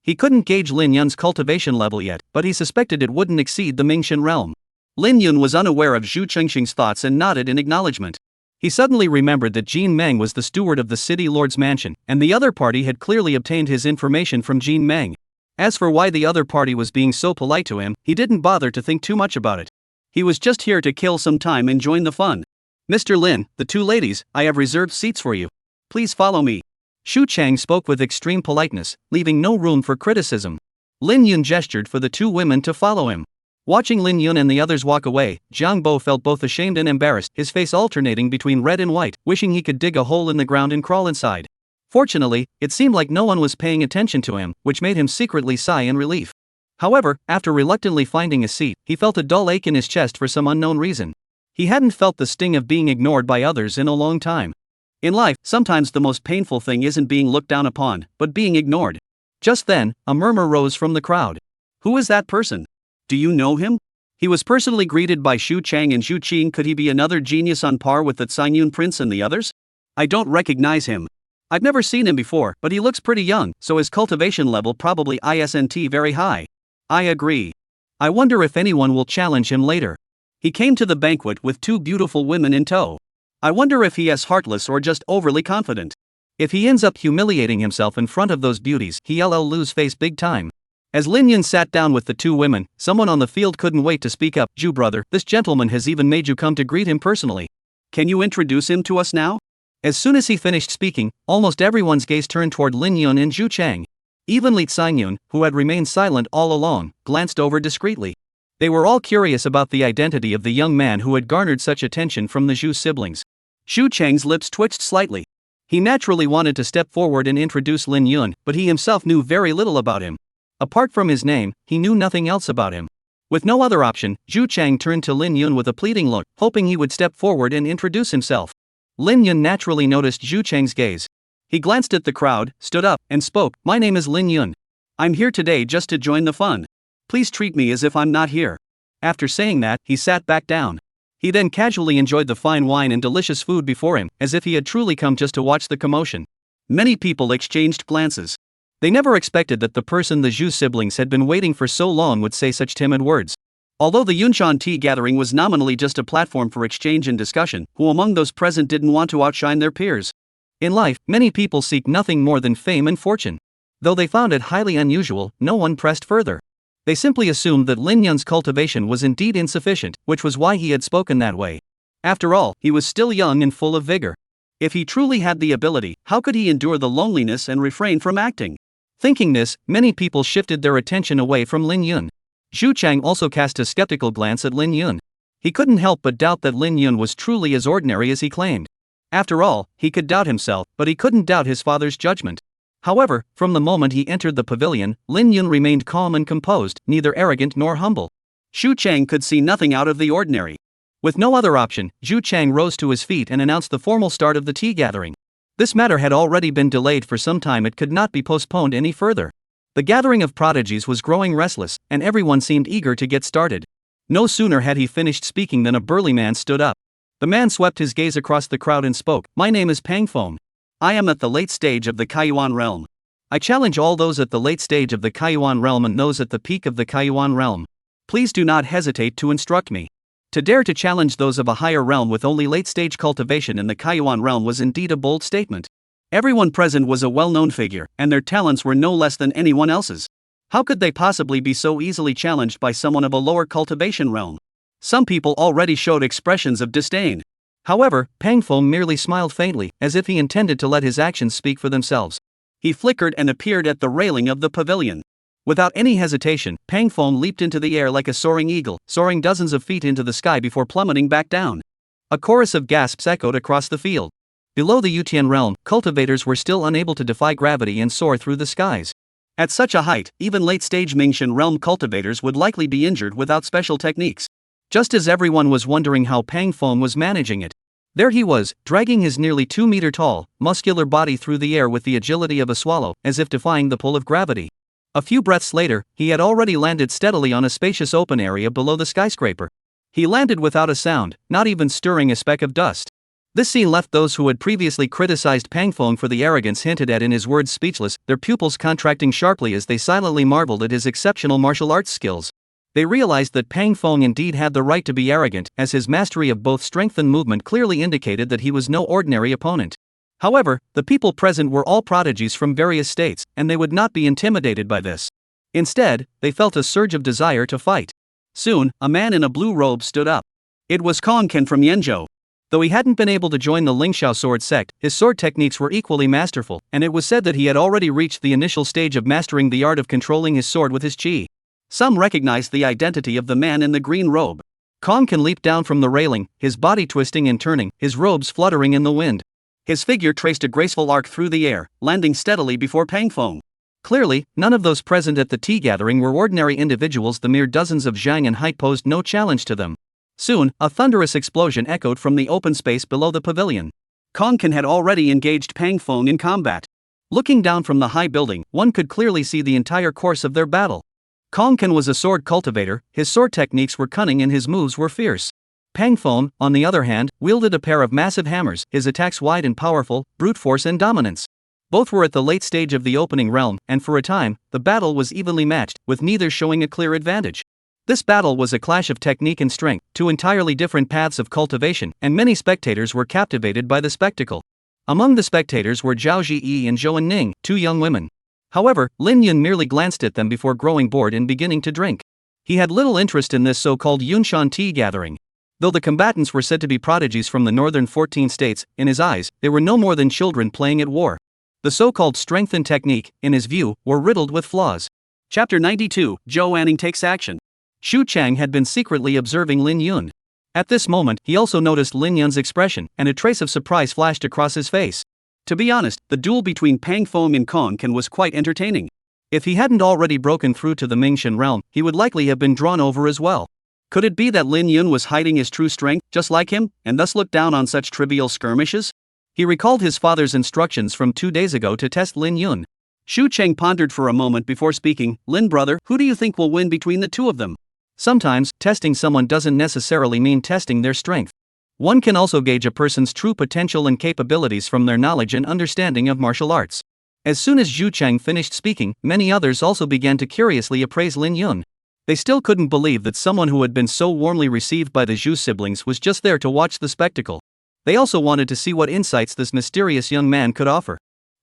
He couldn't gauge Lin Yun's cultivation level yet, but he suspected it wouldn't exceed the Mingxian realm.
Lin Yun was unaware of Zhu Chengxing's thoughts and nodded in acknowledgement.
He suddenly remembered that Jin Meng was the steward of the city lord's mansion, and the other party had clearly obtained his information from Jin Meng. As for why the other party was being so polite to him, he didn't bother to think too much about it.
He was just here to kill some time and join the fun. Mr. Lin, the two ladies, I have reserved seats for you. Please follow me.
Shu Chang spoke with extreme politeness, leaving no room for criticism. Lin Yun gestured for the two women to follow him. Watching Lin Yun and the others walk away, Jiang Bo felt both ashamed and embarrassed, his face alternating between red and white, wishing he could dig a hole in the ground and crawl inside. Fortunately, it seemed like no one was paying attention to him, which made him secretly sigh in relief. However, after reluctantly finding a seat, he felt a dull ache in his chest for some unknown reason. He hadn't felt the sting of being ignored by others in a long time. In life, sometimes the most painful thing isn't being looked down upon, but being ignored. Just then, a murmur rose from the crowd.
Who is that person? Do you know him? He was personally greeted by Shu Chang and Zhu Qing. Could he be another genius on par with the Tsingyun prince and the others? I don't recognize him. I've never seen him before, but he looks pretty young, so his cultivation level probably isn't very high. I agree. I wonder if anyone will challenge him later. He came to the banquet with two beautiful women in tow. I wonder if he is heartless or just overly confident.
If he ends up humiliating himself in front of those beauties, he'll lose face big time. As Lin Yun sat down with the two women, someone on the field couldn't wait to speak up. Zhu brother, this gentleman has even made you come to greet him personally.
Can you introduce him to us now?
As soon as he finished speaking, almost everyone's gaze turned toward Lin Yun and Zhu Chang. Even Li Tsingyun, who had remained silent all along, glanced over discreetly. They were all curious about the identity of the young man who had garnered such attention from the Zhu siblings.
Shu Chang's lips twitched slightly.
He naturally wanted to step forward and introduce Lin Yun, but he himself knew very little about him. Apart from his name, he knew nothing else about him. With no other option, Zhu Chang turned to Lin Yun with a pleading look, hoping he would step forward and introduce himself. Lin Yun naturally noticed Zhu Chang's gaze. He glanced at the crowd, stood up, and spoke, "My name is Lin Yun. I'm here today just to join the fun. Please treat me as if I'm not here." After saying that, he sat back down. He then casually enjoyed the fine wine and delicious food before him, as if he had truly come just to watch the commotion.
Many people exchanged glances.
They never expected that the person the Zhu siblings had been waiting for so long would say such timid words.
Although the Yunshan tea gathering was nominally just a platform for exchange and discussion, who among those present didn't want to outshine their peers?
In life, many people seek nothing more than fame and fortune. Though they found it highly unusual, no one pressed further. They simply assumed that Lin Yun's cultivation was indeed insufficient, which was why he had spoken that way. After all, he was still young and full of vigor. If he truly had the ability, how could he endure the loneliness and refrain from acting? Thinking this, many people shifted their attention away from Lin Yun. Zhu Chang also cast a skeptical glance at Lin Yun. He couldn't help but doubt that Lin Yun was truly as ordinary as he claimed. After all, he could doubt himself, but he couldn't doubt his father's judgment. However, from the moment he entered the pavilion, Lin Yun remained calm and composed, neither arrogant nor humble.
Shu Chang could see nothing out of the ordinary.
With no other option, Zhu Chang rose to his feet and announced the formal start of the tea gathering. This matter had already been delayed for some time. It could not be postponed any further. The gathering of prodigies was growing restless, and everyone seemed eager to get started. No sooner had he finished speaking than a burly man stood up. The man swept his gaze across the crowd and spoke, "My name is Pang Feng. I am at the late stage of the Kaiyuan realm. I challenge all those at the late stage of the Kaiyuan realm and those at the peak of the Kaiyuan realm. Please do not hesitate to instruct me." To dare to challenge those of a higher realm with only late-stage cultivation in the Kaiyuan realm was indeed a bold statement. Everyone present was a well-known figure, and their talents were no less than anyone else's. How could they possibly be so easily challenged by someone of a lower cultivation realm? Some people already showed expressions of disdain. However, Pang Feng merely smiled faintly, as if he intended to let his actions speak for themselves. He flickered and appeared at the railing of the pavilion. Without any hesitation, Pang Feng leaped into the air like a soaring eagle, soaring dozens of feet into the sky before plummeting back down. A chorus of gasps echoed across the field. Below the Yutian realm, cultivators were still unable to defy gravity and soar through the skies. At such a height, even late-stage Mingxian realm cultivators would likely be injured without special techniques. Just as everyone was wondering how Pang Feng was managing it, there he was, dragging his nearly 2-meter-tall, muscular body through the air with the agility of a swallow, as if defying the pull of gravity. A few breaths later, he had already landed steadily on a spacious open area below the skyscraper. He landed without a sound, not even stirring a speck of dust. This scene left those who had previously criticized Pang Feng for the arrogance hinted at in his words speechless, their pupils contracting sharply as they silently marveled at his exceptional martial arts skills. They realized that Pang Feng indeed had the right to be arrogant, as his mastery of both strength and movement clearly indicated that he was no ordinary opponent. However, the people present were all prodigies from various states, and they would not be intimidated by this. Instead, they felt a surge of desire to fight. Soon, a man in a blue robe stood up. It was Kong Ken from Yenzhou. Though he hadn't been able to join the Lingxiao sword sect, his sword techniques were equally masterful, and it was said that he had already reached the initial stage of mastering the art of controlling his sword with his qi. Some recognized the identity of the man in the green robe. Kong Ken leaped down from the railing, his body twisting and turning, his robes fluttering in the wind. His figure traced a graceful arc through the air, landing steadily before Pang Feng. Clearly, none of those present at the tea gathering were ordinary individuals. The mere dozens of zhang in height posed no challenge to them. Soon, a thunderous explosion echoed from the open space below the pavilion. Kong Ken had already engaged Pang Feng in combat. Looking down from the high building, one could clearly see the entire course of their battle. Kong Ken was a sword cultivator, his sword techniques were cunning and his moves were fierce. Pang Feng, on the other hand, wielded a pair of massive hammers, his attacks wide and powerful, brute force and dominance. Both were at the late stage of the opening realm, and for a time, the battle was evenly matched, with neither showing a clear advantage. This battle was a clash of technique and strength, two entirely different paths of cultivation, and many spectators were captivated by the spectacle. Among the spectators were Zhao Ziyi and Zhou Ning, two young women. However, Lin Yun merely glanced at them before growing bored and beginning to drink. He had little interest in this so-called Yunshan tea gathering. Though the combatants were said to be prodigies from the northern 14 states, in his eyes, they were no more than children playing at war. The so-called strength and technique, in his view, were riddled with flaws. Chapter 92, Zhou Anning takes action. Xu Chang had been secretly observing Lin Yun. At this moment, he also noticed Lin Yun's expression, and a trace of surprise flashed across his face. To be honest, the duel between Pang Feng and Kong Ken was quite entertaining. If he hadn't already broken through to the Mingshan realm, he would likely have been drawn over as well. Could it be that Lin Yun was hiding his true strength, just like him, and thus looked down on such trivial skirmishes? He recalled his father's instructions from 2 days ago to test Lin Yun. Xu Cheng pondered for a moment before speaking. Lin brother, who do you think will win between the two of them? Sometimes, testing someone doesn't necessarily mean testing their strength. One can also gauge a person's true potential and capabilities from their knowledge and understanding of martial arts. As soon as Xu Cheng finished speaking, many others also began to curiously appraise Lin Yun. They still couldn't believe that someone who had been so warmly received by the Zhu siblings was just there to watch the spectacle. They also wanted to see what insights this mysterious young man could offer.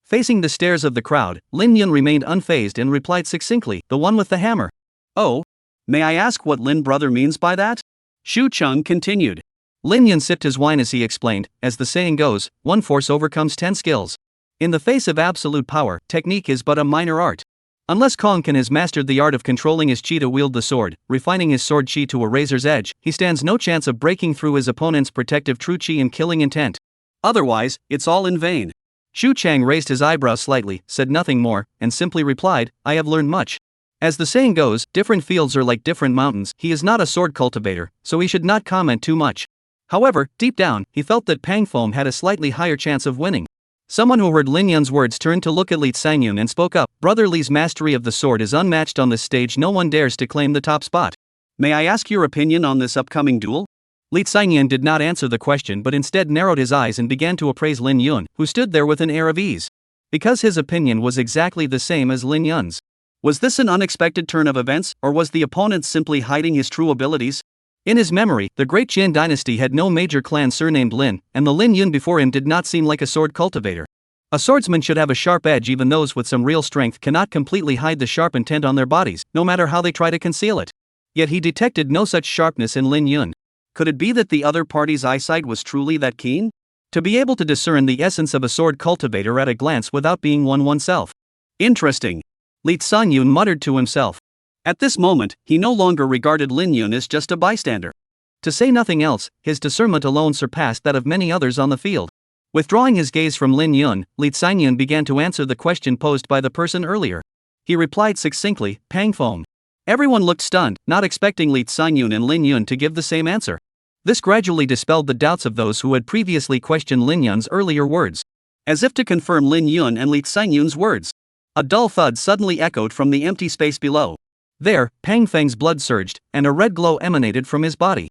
Facing the stares of the crowd, Lin Yun remained unfazed and replied succinctly, "The one with the hammer." "Oh? May I ask what Lin brother means by that?" Xu Cheng continued. Lin Yun sipped his wine as he explained, "As the saying goes, one force overcomes 10 skills. In the face of absolute power, technique is but a minor art. Unless Kong Ken has mastered the art of controlling his qi to wield the sword, refining his sword qi to a razor's edge, he stands no chance of breaking through his opponent's protective true qi and killing intent. Otherwise, it's all in vain." Xu Chang raised his eyebrows slightly, said nothing more, and simply replied, "I have learned much. As the saying goes, different fields are like different mountains. He is not a sword cultivator, so he should not comment too much." However, deep down, he felt that Pang Feng had a slightly higher chance of winning. Someone who heard Lin Yun's words turned to look at Li Sangyun and spoke up, "Brother Li's mastery of the sword is unmatched on this stage. No one dares to claim the top spot. May I ask your opinion on this upcoming duel?" Li Sangyun did not answer the question but instead narrowed his eyes and began to appraise Lin Yun, who stood there with an air of ease. Because his opinion was exactly the same as Lin Yun's. Was this an unexpected turn of events, or was the opponent simply hiding his true abilities? In his memory, the great Jin dynasty had no major clan surnamed Lin, and the Lin Yun before him did not seem like a sword cultivator. A swordsman should have a sharp edge. Even those with some real strength cannot completely hide the sharp intent on their bodies, no matter how they try to conceal it. Yet he detected no such sharpness in Lin Yun. Could it be that the other party's eyesight was truly that keen? To be able to discern the essence of a sword cultivator at a glance without being one oneself. Interesting. Li Sangyun muttered to himself. At this moment, he no longer regarded Lin Yun as just a bystander. To say nothing else, his discernment alone surpassed that of many others on the field. Withdrawing his gaze from Lin Yun, Li Sangyun began to answer the question posed by the person earlier. He replied succinctly, "Pang Feng." Everyone looked stunned, not expecting Li Sangyun and Lin Yun to give the same answer. This gradually dispelled the doubts of those who had previously questioned Lin Yun's earlier words. As if to confirm Lin Yun and Li Sangyun's words, a dull thud suddenly echoed from the empty space below. There, Pang Feng's blood surged, and a red glow emanated from his body.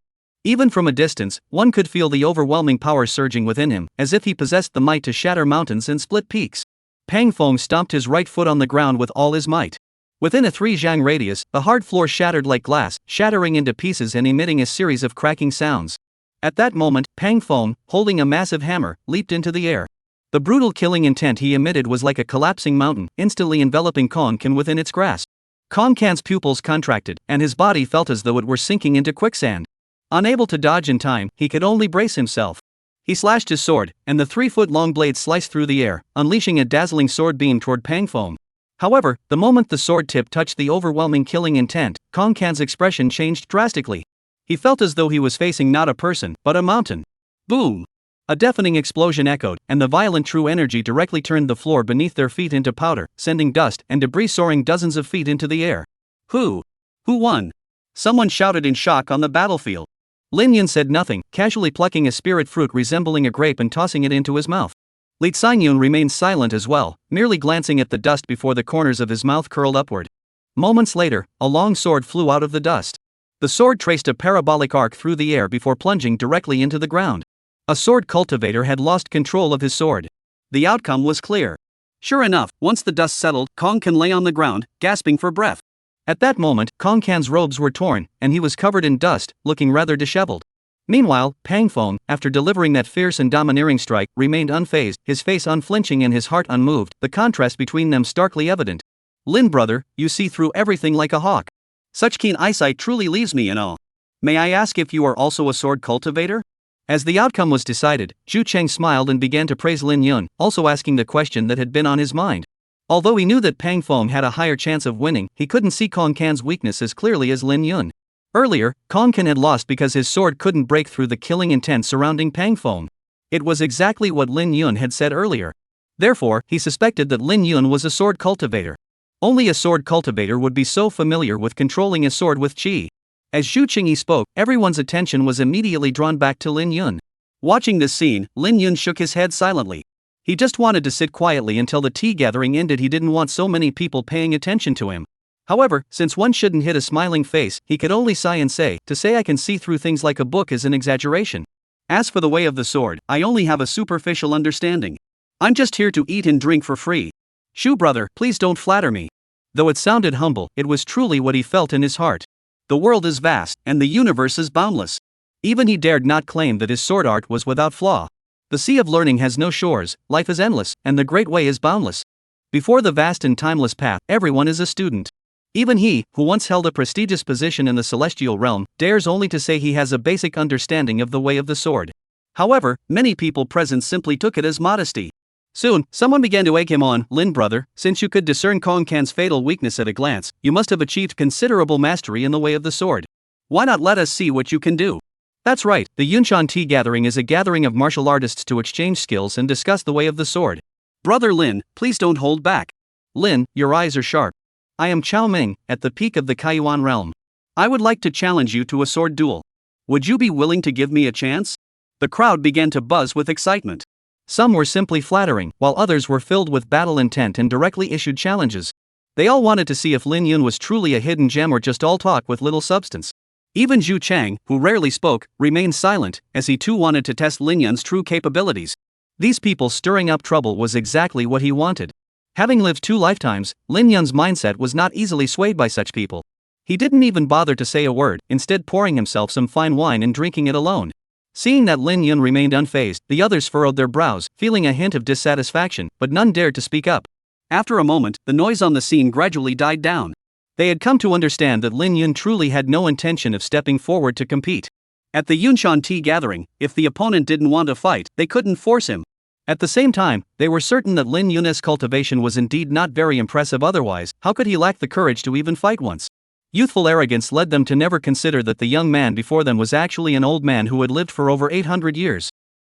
Even from a distance, one could feel the overwhelming power surging within him, as if he possessed the might to shatter mountains and split peaks. Pang Feng stomped his right foot on the ground with all his might. Within a 3 zhang radius, the hard floor shattered like glass, shattering into pieces and emitting a series of cracking sounds. At that moment, Pang Feng, holding a massive hammer, leaped into the air. The brutal killing intent he emitted was like a collapsing mountain, instantly enveloping Kong Kan within its grasp. Kong Kan's pupils contracted, and his body felt as though it were sinking into quicksand. Unable to dodge in time, he could only brace himself. He slashed his sword, and the 3-foot-long blade sliced through the air, unleashing a dazzling sword beam toward Pang Feng. However, the moment the sword tip touched the overwhelming killing intent, Kong Kan's expression changed drastically. He felt as though he was facing not a person, but a mountain. Boom! A deafening explosion echoed, and the violent true energy directly turned the floor beneath their feet into powder, sending dust and debris soaring dozens of feet into the air. Who won? Someone shouted in shock on the battlefield. Lin Yun said nothing, casually plucking a spirit fruit resembling a grape and tossing it into his mouth. Li Xinyun remained silent as well, merely glancing at the dust before the corners of his mouth curled upward. Moments later, a long sword flew out of the dust. The sword traced a parabolic arc through the air before plunging directly into the ground. A sword cultivator had lost control of his sword. The outcome was clear. Sure enough, once the dust settled, Kong Kan lay on the ground, gasping for breath. At that moment, Kong Kan's robes were torn, and he was covered in dust, looking rather disheveled. Meanwhile, Pang Feng, after delivering that fierce and domineering strike, remained unfazed, his face unflinching and his heart unmoved, the contrast between them starkly evident. Lin brother, you see through everything like a hawk. Such keen eyesight truly leaves me in awe. May I ask if you are also a sword cultivator? As the outcome was decided, Zhu Cheng smiled and began to praise Lin Yun, also asking the question that had been on his mind. Although he knew that Pang Feng had a higher chance of winning, he couldn't see Kong Kan's weakness as clearly as Lin Yun. Earlier, Kong Kan had lost because his sword couldn't break through the killing intent surrounding Pang Feng. It was exactly what Lin Yun had said earlier. Therefore, he suspected that Lin Yun was a sword cultivator. Only a sword cultivator would be so familiar with controlling a sword with qi. As Zhu Qingyi spoke, everyone's attention was immediately drawn back to Lin Yun. Watching this scene, Lin Yun shook his head silently. He just wanted to sit quietly until the tea gathering ended. He didn't want so many people paying attention to him. However, since one shouldn't hit a smiling face, he could only sigh and say, to say I can see through things like a book is an exaggeration. As for the way of the sword, I only have a superficial understanding. I'm just here to eat and drink for free. Shu brother, please don't flatter me. Though it sounded humble, it was truly what he felt in his heart. The world is vast, and the universe is boundless. Even he dared not claim that his sword art was without flaw. The sea of learning has no shores, life is endless, and the great way is boundless. Before the vast and timeless path, everyone is a student. Even he, who once held a prestigious position in the celestial realm, dares only to say he has a basic understanding of the way of the sword. However, many people present simply took it as modesty. Soon, someone began to egg him on. Lin brother, since you could discern Kong Kan's fatal weakness at a glance, you must have achieved considerable mastery in the way of the sword. Why not let us see what you can do? That's right, the Yunshan Tea Gathering is a gathering of martial artists to exchange skills and discuss the way of the sword. Brother Lin, please don't hold back. Lin, your eyes are sharp. I am Chao Ming, at the peak of the Kaiyuan realm. I would like to challenge you to a sword duel. Would you be willing to give me a chance? The crowd began to buzz with excitement. Some were simply flattering, while others were filled with battle intent and directly issued challenges. They all wanted to see if Lin Yun was truly a hidden gem or just all talk with little substance. Even Zhu Chang, who rarely spoke, remained silent, as he too wanted to test Lin Yun's true capabilities. These people stirring up trouble was exactly what he wanted. Having lived 2 lifetimes, Lin Yun's mindset was not easily swayed by such people. He didn't even bother to say a word, instead pouring himself some fine wine and drinking it alone. Seeing that Lin Yun remained unfazed, the others furrowed their brows, feeling a hint of dissatisfaction, but none dared to speak up. After a moment, the noise on the scene gradually died down. They had come to understand that Lin Yun truly had no intention of stepping forward to compete. At the Yunshan Tea Gathering, if the opponent didn't want to fight, they couldn't force him. At the same time, they were certain that Lin Yun's cultivation was indeed not very impressive. Otherwise, how could he lack the courage to even fight once? Youthful arrogance led them to never consider that the young man before them was actually an old man who had lived for over 800 years.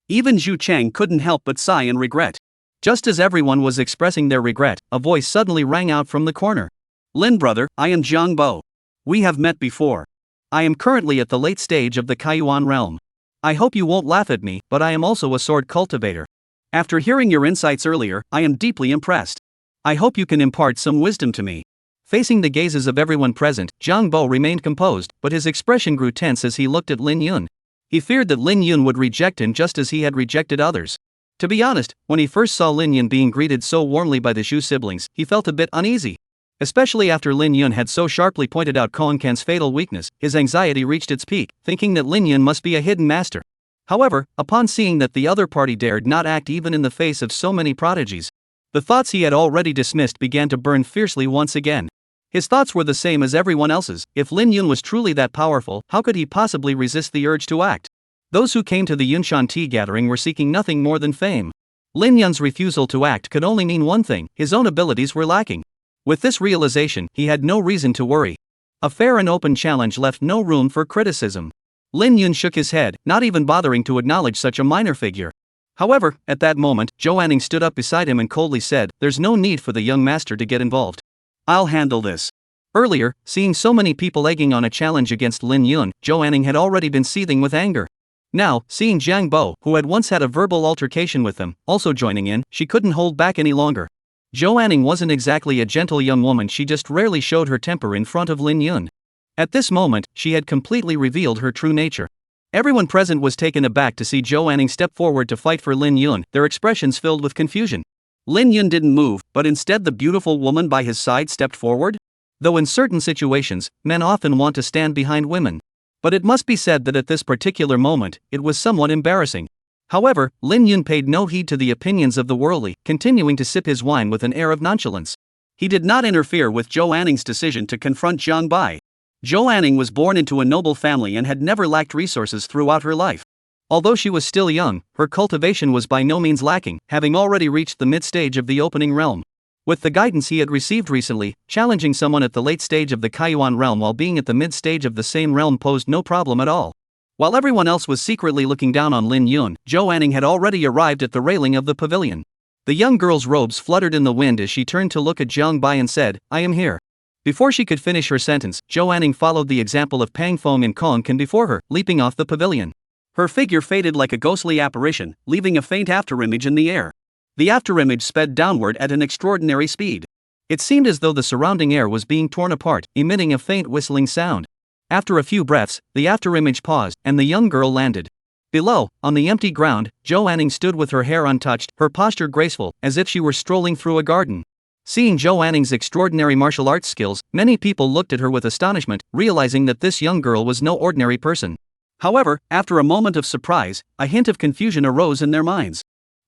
Even Zhu Chang couldn't help but sigh in regret. Just as everyone was expressing their regret, a voice suddenly rang out from the corner. Lin brother, I am Jiang Bo. We have met before. I am currently at the late stage of the Kaiyuan realm. I hope you won't laugh at me, but I am also a sword cultivator. After hearing your insights earlier, I am deeply impressed. I hope you can impart some wisdom to me. Facing the gazes of everyone present, Jiang Bo remained composed, but his expression grew tense as he looked at Lin Yun. He feared that Lin Yun would reject him just as he had rejected others. To be honest, when he first saw Lin Yun being greeted so warmly by the Zhu siblings, he felt a bit uneasy. Especially after Lin Yun had so sharply pointed out Kong Kan's fatal weakness, his anxiety reached its peak, thinking that Lin Yun must be a hidden master. However, upon seeing that the other party dared not act even in the face of so many prodigies, the thoughts he had already dismissed began to burn fiercely once again. His thoughts were the same as everyone else's. If Lin Yun was truly that powerful, how could he possibly resist the urge to act? Those who came to the Yunshan tea gathering were seeking nothing more than fame. Lin Yun's refusal to act could only mean one thing: his own abilities were lacking. With this realization, he had no reason to worry. A fair and open challenge left no room for criticism. Lin Yun shook his head, not even bothering to acknowledge such a minor figure. However, at that moment, Zhou Anning stood up beside him and coldly said, "There's no need for the young master to get involved. I'll handle this." Earlier, seeing so many people egging on a challenge against Lin Yun, Zhou Anning had already been seething with anger. Now, seeing Jiang Bo, who had once had a verbal altercation with them, also joining in, she couldn't hold back any longer. Zhou Anning wasn't exactly a gentle young woman, she just rarely showed her temper in front of Lin Yun. At this moment, she had completely revealed her true nature. Everyone present was taken aback to see Zhou Anning step forward to fight for Lin Yun, their expressions filled with confusion. Lin Yun didn't move, but instead the beautiful woman by his side stepped forward? Though in certain situations, men often want to stand behind women. But it must be said that at this particular moment, it was somewhat embarrassing. However, Lin Yun paid no heed to the opinions of the worldly, continuing to sip his wine with an air of nonchalance. He did not interfere with Zhou Anning's decision to confront Jiang Bai. Zhou Anning was born into a noble family and had never lacked resources throughout her life. Although she was still young, her cultivation was by no means lacking, having already reached the mid-stage of the opening realm. With the guidance he had received recently, challenging someone at the late stage of the Kaiyuan realm while being at the mid-stage of the same realm posed no problem at all. While everyone else was secretly looking down on Lin Yun, Zhou Anning had already arrived at the railing of the pavilion. The young girl's robes fluttered in the wind as she turned to look at Jiang Bai and said, "I am here." Before she could finish her sentence, Zhou Anning followed the example of Pang Feng and Kong Kan before her, leaping off the pavilion. Her figure faded like a ghostly apparition, leaving a faint afterimage in the air. The afterimage sped downward at an extraordinary speed. It seemed as though the surrounding air was being torn apart, emitting a faint whistling sound. After a few breaths, the afterimage paused, and the young girl landed. Below, on the empty ground, Zhou Anning stood with her hair untouched, her posture graceful, as if she were strolling through a garden. Seeing Zhou Anning's extraordinary martial arts skills, many people looked at her with astonishment, realizing that this young girl was no ordinary person. However, after a moment of surprise, a hint of confusion arose in their minds.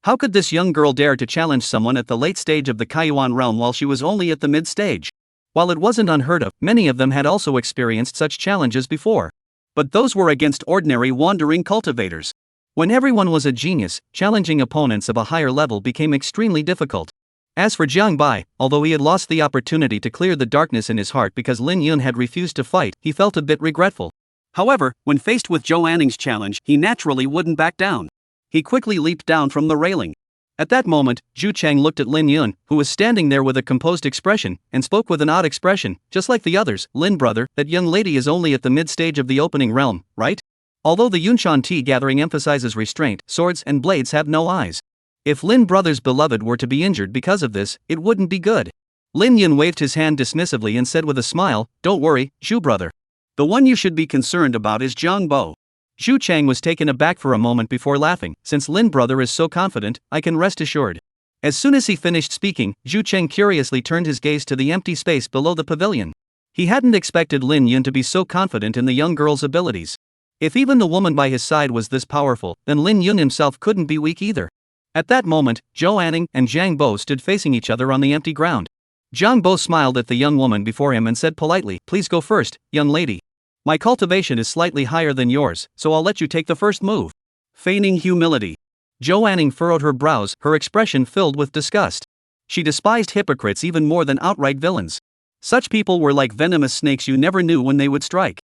How could this young girl dare to challenge someone at the late stage of the Kaiyuan realm while she was only at the mid-stage? While it wasn't unheard of, many of them had also experienced such challenges before. But those were against ordinary wandering cultivators. When everyone was a genius, challenging opponents of a higher level became extremely difficult. As for Jiang Bai, although he had lost the opportunity to clear the darkness in his heart because Lin Yun had refused to fight, he felt a bit regretful. However, when faced with Zhou Anning's challenge, he naturally wouldn't back down. He quickly leaped down from the railing. At that moment, Zhu Cheng looked at Lin Yun, who was standing there with a composed expression, and spoke with an odd expression, just like the others. "Lin brother, that young lady is only at the mid-stage of the opening realm, right? Although the Yunshan tea gathering emphasizes restraint, swords and blades have no eyes. If Lin brother's beloved were to be injured because of this, it wouldn't be good." Lin Yun waved his hand dismissively and said with a smile, "Don't worry, Zhu brother. The one you should be concerned about is Jiang Bo." Zhu Cheng was taken aback for a moment before laughing. "Since Lin brother is so confident, I can rest assured." As soon as he finished speaking, Zhu Cheng curiously turned his gaze to the empty space below the pavilion. He hadn't expected Lin Yun to be so confident in the young girl's abilities. If even the woman by his side was this powerful, then Lin Yun himself couldn't be weak either. At that moment, Zhou Anning and Jiang Bo stood facing each other on the empty ground. Jiang Bo smiled at the young woman before him and said politely, "Please go first, young lady. My cultivation is slightly higher than yours, so I'll let you take the first move." Feigning humility, Zhou Anning furrowed her brows, her expression filled with disgust. She despised hypocrites even more than outright villains. Such people were like venomous snakes, you never knew when they would strike.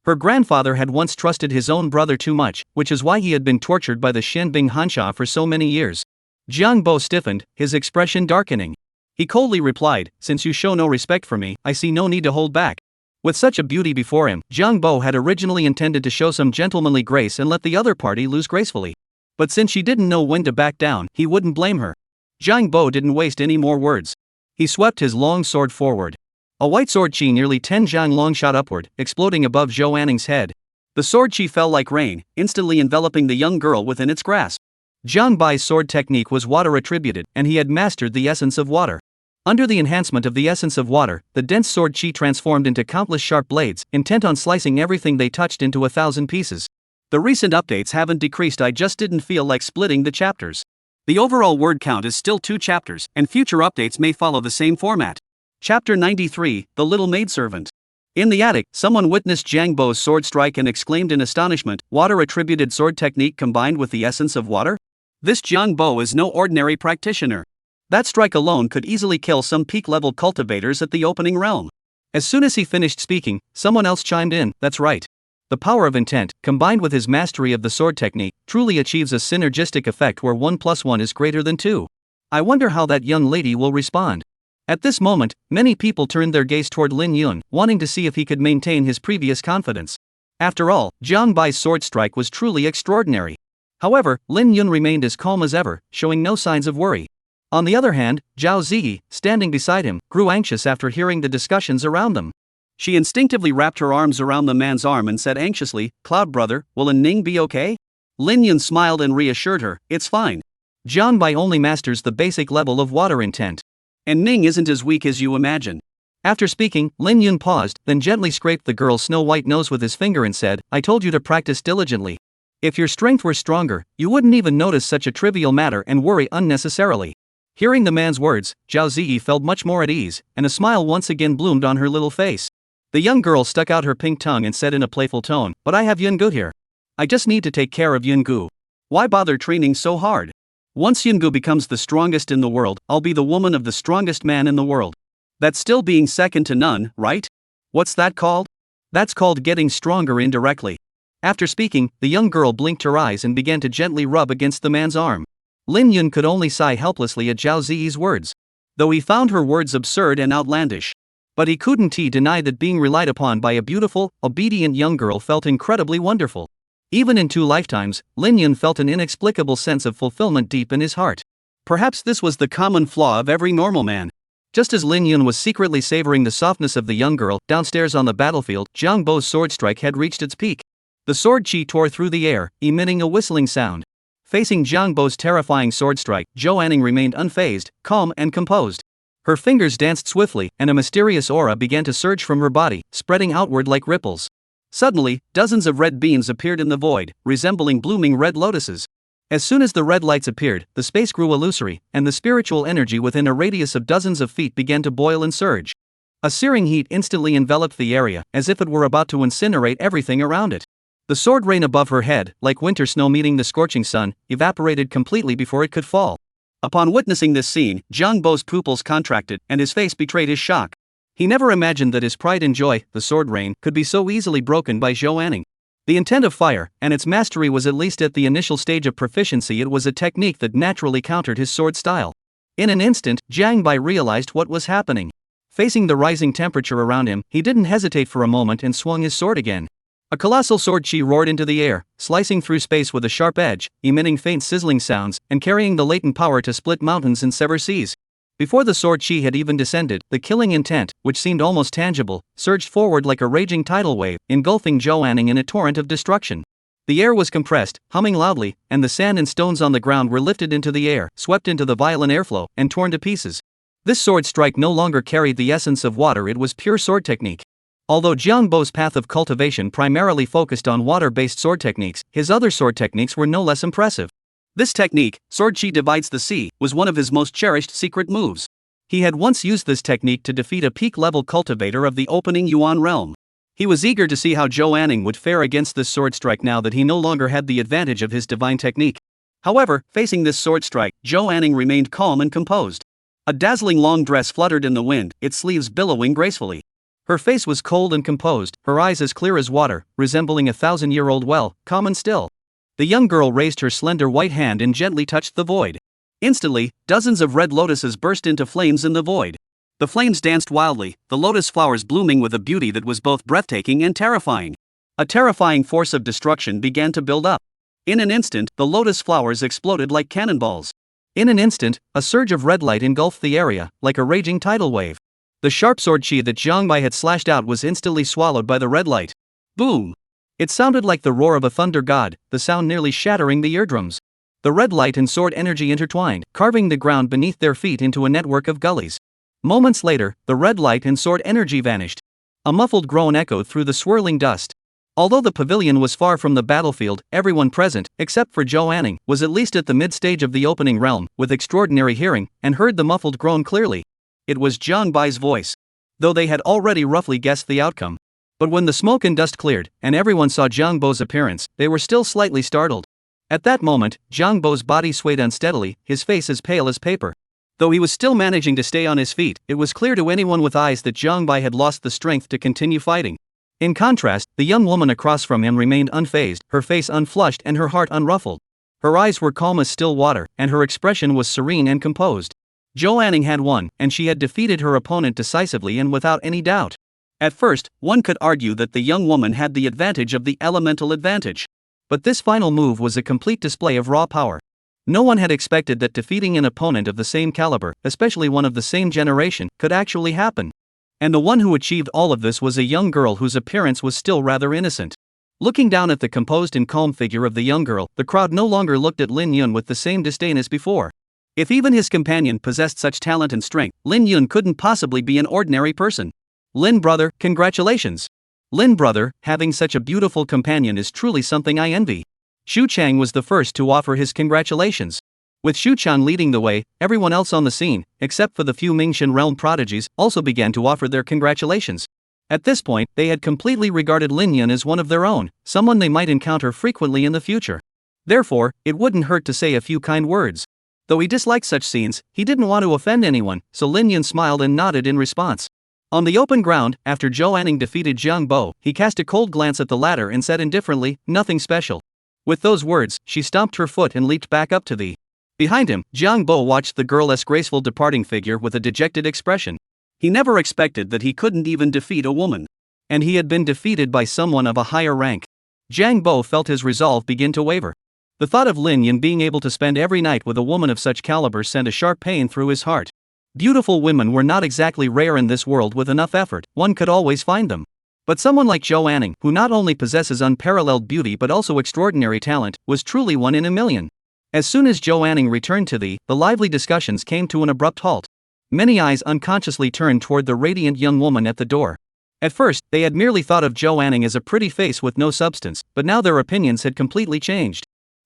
Her grandfather had once trusted his own brother too much, which is why he had been tortured by the Shenbing Hansha for so many years. Jiang Bo stiffened, his expression darkening. He coldly replied, "Since you show no respect for me, I see no need to hold back." With such a beauty before him, Jiang Bo had originally intended to show some gentlemanly grace and let the other party lose gracefully. But since she didn't know when to back down, he wouldn't blame her. Jiang Bo didn't waste any more words. He swept his long sword forward. A white sword chi nearly 10 zhang long shot upward, exploding above Zhou Anning's head.
The sword chi fell like rain, instantly enveloping the young girl within its grasp.
Jiang Bai's sword technique was water attributed, and he had mastered the essence of water. Under the enhancement of the essence of water, the dense sword chi transformed into countless sharp blades, intent on slicing everything they touched into 1,000 pieces.
The recent updates haven't decreased, I just didn't feel like splitting the chapters. The overall word count is still 2 chapters, and future updates may follow the same format. Chapter 93, The Little Maidservant. In the attic, someone witnessed Jiang Bai's sword strike and exclaimed in astonishment, water-attributed sword technique combined with the essence of water? This Jiang Bai is no ordinary practitioner. That strike alone could easily kill some peak-level cultivators at the opening realm.
As soon as he finished speaking, someone else chimed in, that's right. The power of intent, combined with his mastery of the sword technique, truly achieves a synergistic effect where 1 + 1 is greater than 2. I wonder how that young lady will respond. At this moment, many people turned their gaze toward Lin Yun, wanting to see if he could maintain his previous confidence. After all, Jiang Bai's sword strike was truly extraordinary. However, Lin Yun remained as calm as ever, showing no signs of worry. On the other hand, Zhao Ziyi, standing beside him, grew anxious after hearing the discussions around them.
She instinctively wrapped her arms around the man's arm and said anxiously, Cloud brother, will Ning be okay? Lin Yun smiled and reassured her, it's fine.
Jiang Bai only masters the basic level of water intent.
And Ning isn't as weak as you imagine.
After speaking, Lin Yun paused, then gently scraped the girl's snow-white nose with his finger and said, I told you to practice diligently. If your strength were stronger, you wouldn't even notice such a trivial matter and worry unnecessarily. Hearing the man's words, Zhao Ziyi felt much more at ease, and a smile once again bloomed on her little face. The young girl stuck out her pink tongue and said in a playful tone, but I have Yungu here. I just need to take care of Yungu. Why bother training so hard? Once Yungu becomes the strongest in the world, I'll be the woman of the strongest man in the world. That's still being second to none, right? What's that called? That's called getting stronger indirectly. After speaking, the young girl blinked her eyes and began to gently rub against the man's arm. Lin Yun could only sigh helplessly at Zhao Ziyi's words. Though he found her words absurd and outlandish. But he couldn't deny that being relied upon by a beautiful, obedient young girl felt incredibly wonderful. Even in 2 lifetimes, Lin Yun felt an inexplicable sense of fulfillment deep in his heart. Perhaps this was the common flaw of every normal man. Just as Lin Yun was secretly savoring the softness of the young girl, downstairs on the battlefield, Jiang Bai's sword strike had reached its peak. The sword chi tore through the air, emitting a whistling sound. Facing Jiang Bai's terrifying sword strike, Zhou Anning remained unfazed, calm and composed. Her fingers danced swiftly, and a mysterious aura began to surge from her body, spreading outward like ripples. Suddenly, dozens of red beams appeared in the void, resembling blooming red lotuses. As soon as the red lights appeared, the space grew illusory, and the spiritual energy within a radius of dozens of feet began to boil and surge. A searing heat instantly enveloped the area, as if it were about to incinerate everything around it. The sword rain above her head, like winter snow meeting the scorching sun, evaporated completely before it could fall. Upon witnessing this scene, Jiang Bai's pupils contracted, and his face betrayed his shock. He never imagined that his pride and joy, the sword rain, could be so easily broken by Zhou Anning. The intent of fire, and its mastery was at least at the initial stage of proficiency. It was a technique that naturally countered his sword style. In an instant, Jiang Bai realized what was happening. Facing the rising temperature around him, he didn't hesitate for a moment and swung his sword again. A colossal sword chi roared into the air, slicing through space with a sharp edge, emitting faint sizzling sounds, and carrying the latent power to split mountains and sever seas. Before the sword chi had even descended, the killing intent, which seemed almost tangible, surged forward like a raging tidal wave, engulfing Zhou Anning in a torrent of destruction. The air was compressed, humming loudly, and the sand and stones on the ground were lifted into the air, swept into the violent airflow, and torn to pieces. This sword strike no longer carried the essence of water, it was pure sword technique. Although Jiang Bai's path of cultivation primarily focused on water-based sword techniques, his other sword techniques were no less impressive. This technique, Sword Chi Divides the Sea, was one of his most cherished secret moves. He had once used this technique to defeat a peak-level cultivator of the opening Yuan realm. He was eager to see how Zhou Anning would fare against this sword strike now that he no longer had the advantage of his divine technique. However, facing this sword strike, Zhou Anning remained calm and composed. A dazzling long dress fluttered in the wind, its sleeves billowing gracefully. Her face was cold and composed, her eyes as clear as water, resembling a 1,000-year-old well, calm and still. The young girl raised her slender white hand and gently touched the void. Instantly, dozens of red lotuses burst into flames in the void. The flames danced wildly, the lotus flowers blooming with a beauty that was both breathtaking and terrifying. A terrifying force of destruction began to build up. In an instant, the lotus flowers exploded like cannonballs. In an instant, a surge of red light engulfed the area, like a raging tidal wave. The sharp sword chi that Jiang Bai had slashed out was instantly swallowed by the red light. Boom! It sounded like the roar of a thunder god, the sound nearly shattering the eardrums. The red light and sword energy intertwined, carving the ground beneath their feet into a network of gullies. Moments later, the red light and sword energy vanished. A muffled groan echoed through the swirling dust. Although the pavilion was far from the battlefield, everyone present, except for Zhou Anning, was at least at the mid-stage of the opening realm, with extraordinary hearing, and heard the muffled groan clearly. It was Jiang Bai's voice. Though they had already roughly guessed the outcome. But when the smoke and dust cleared, and everyone saw Jiang Bai's appearance, they were still slightly startled. At that moment, Jiang Bai's body swayed unsteadily, his face as pale as paper. Though he was still managing to stay on his feet, it was clear to anyone with eyes that Jiang Bai had lost the strength to continue fighting. In contrast, the young woman across from him remained unfazed, her face unflushed and her heart unruffled. Her eyes were calm as still water, and her expression was serene and composed. Zhou Anning had won, and she had defeated her opponent decisively and without any doubt. At first, one could argue that the young woman had the advantage of the elemental advantage. But this final move was a complete display of raw power. No one had expected that defeating an opponent of the same caliber, especially one of the same generation, could actually happen. And the one who achieved all of this was a young girl whose appearance was still rather innocent. Looking down at the composed and calm figure of the young girl, the crowd no longer looked at Lin Yun with the same disdain as before. If even his companion possessed such talent and strength, Lin Yun couldn't possibly be an ordinary person. Lin brother, congratulations. Lin brother, having such a beautiful companion is truly something I envy. Xu Chang was the first to offer his congratulations. With Xu Chang leading the way, everyone else on the scene, except for the few Mingxin realm prodigies, also began to offer their congratulations. At this point, they had completely regarded Lin Yun as one of their own, someone they might encounter frequently in the future. Therefore, it wouldn't hurt to say a few kind words. Though he disliked such scenes, he didn't want to offend anyone, so Lin Yun smiled and nodded in response. On the open ground, after Zhou Anning defeated Jiang Bo, he cast a cold glance at the latter and said indifferently, "Nothing special." With those words, she stomped her foot and leaped back up to the. Behind him, Jiang Bo watched the girl's graceful departing figure with a dejected expression. He never expected that he couldn't even defeat a woman. And he had been defeated by someone of a higher rank. Jiang Bo felt his resolve begin to waver. The thought of Lin Yun being able to spend every night with a woman of such caliber sent a sharp pain through his heart. Beautiful women were not exactly rare in this world. With enough effort, one could always find them. But someone like Zhou Anning, who not only possesses unparalleled beauty but also extraordinary talent, was truly one in a million. As soon as Zhou Anning returned to the lively discussions came to an abrupt halt. Many eyes unconsciously turned toward the radiant young woman at the door. At first, they had merely thought of Zhou Anning as a pretty face with no substance, but now their opinions had completely changed.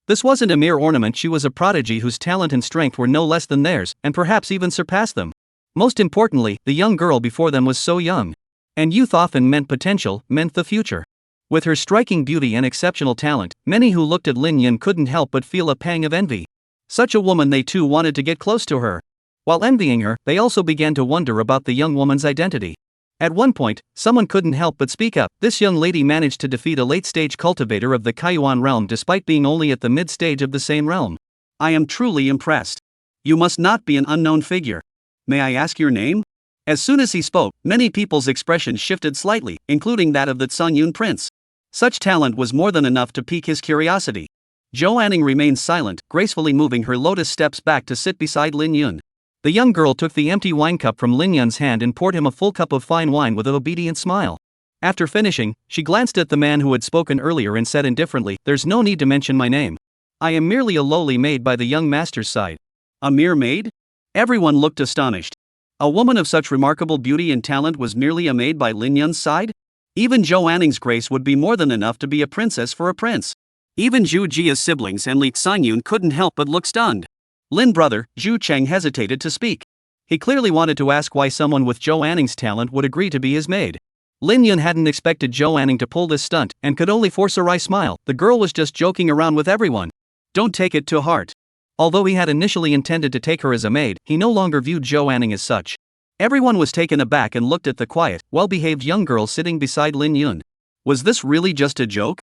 This wasn't a mere ornament, she was a prodigy whose talent and strength were no less than theirs, and perhaps even surpassed them. Most importantly, the young girl before them was so young. And youth often meant potential, meant the future. With her striking beauty and exceptional talent, many who looked at Lin Yun couldn't help but feel a pang of envy. Such a woman, they too wanted to get close to her. While envying her, they also began to wonder about the young woman's identity. At one point, someone couldn't help but speak up. This young lady managed to defeat a late-stage cultivator of the Kaiyuan realm despite being only at the mid-stage of the same realm. I am truly impressed. You must not be an unknown figure. May I ask your name? As soon as he spoke, many people's expressions shifted slightly, including that of the Tsungyun prince. Such talent was more than enough to pique his curiosity. Zhou Anning remained silent, gracefully moving her lotus steps back to sit beside Lin Yun. The young girl took the empty wine cup from Lin Yun's hand and poured him a full cup of fine wine with an obedient smile. After finishing, she glanced at the man who had spoken earlier and said indifferently, "There's no need to mention my name. I am merely a lowly maid by the young master's side." A mere maid? Everyone looked astonished. A woman of such remarkable beauty and talent was merely a maid by Lin Yun's side? Even Zhou Anning's grace would be more than enough to be a princess for a prince. Even Zhu Jia's siblings and Li Xingyun couldn't help but look stunned. Lin brother, Zhu Cheng hesitated to speak. He clearly wanted to ask why someone with Zhou Anning's talent would agree to be his maid. Lin Yun hadn't expected Zhou Anning to pull this stunt, and could only force a wry smile. The girl was just joking around with everyone. Don't take it to heart. Although he had initially intended to take her as a maid, he no longer viewed Zhou Anning as such. Everyone was taken aback and looked at the quiet, well-behaved young girl sitting beside Lin Yun. Was this really just a joke?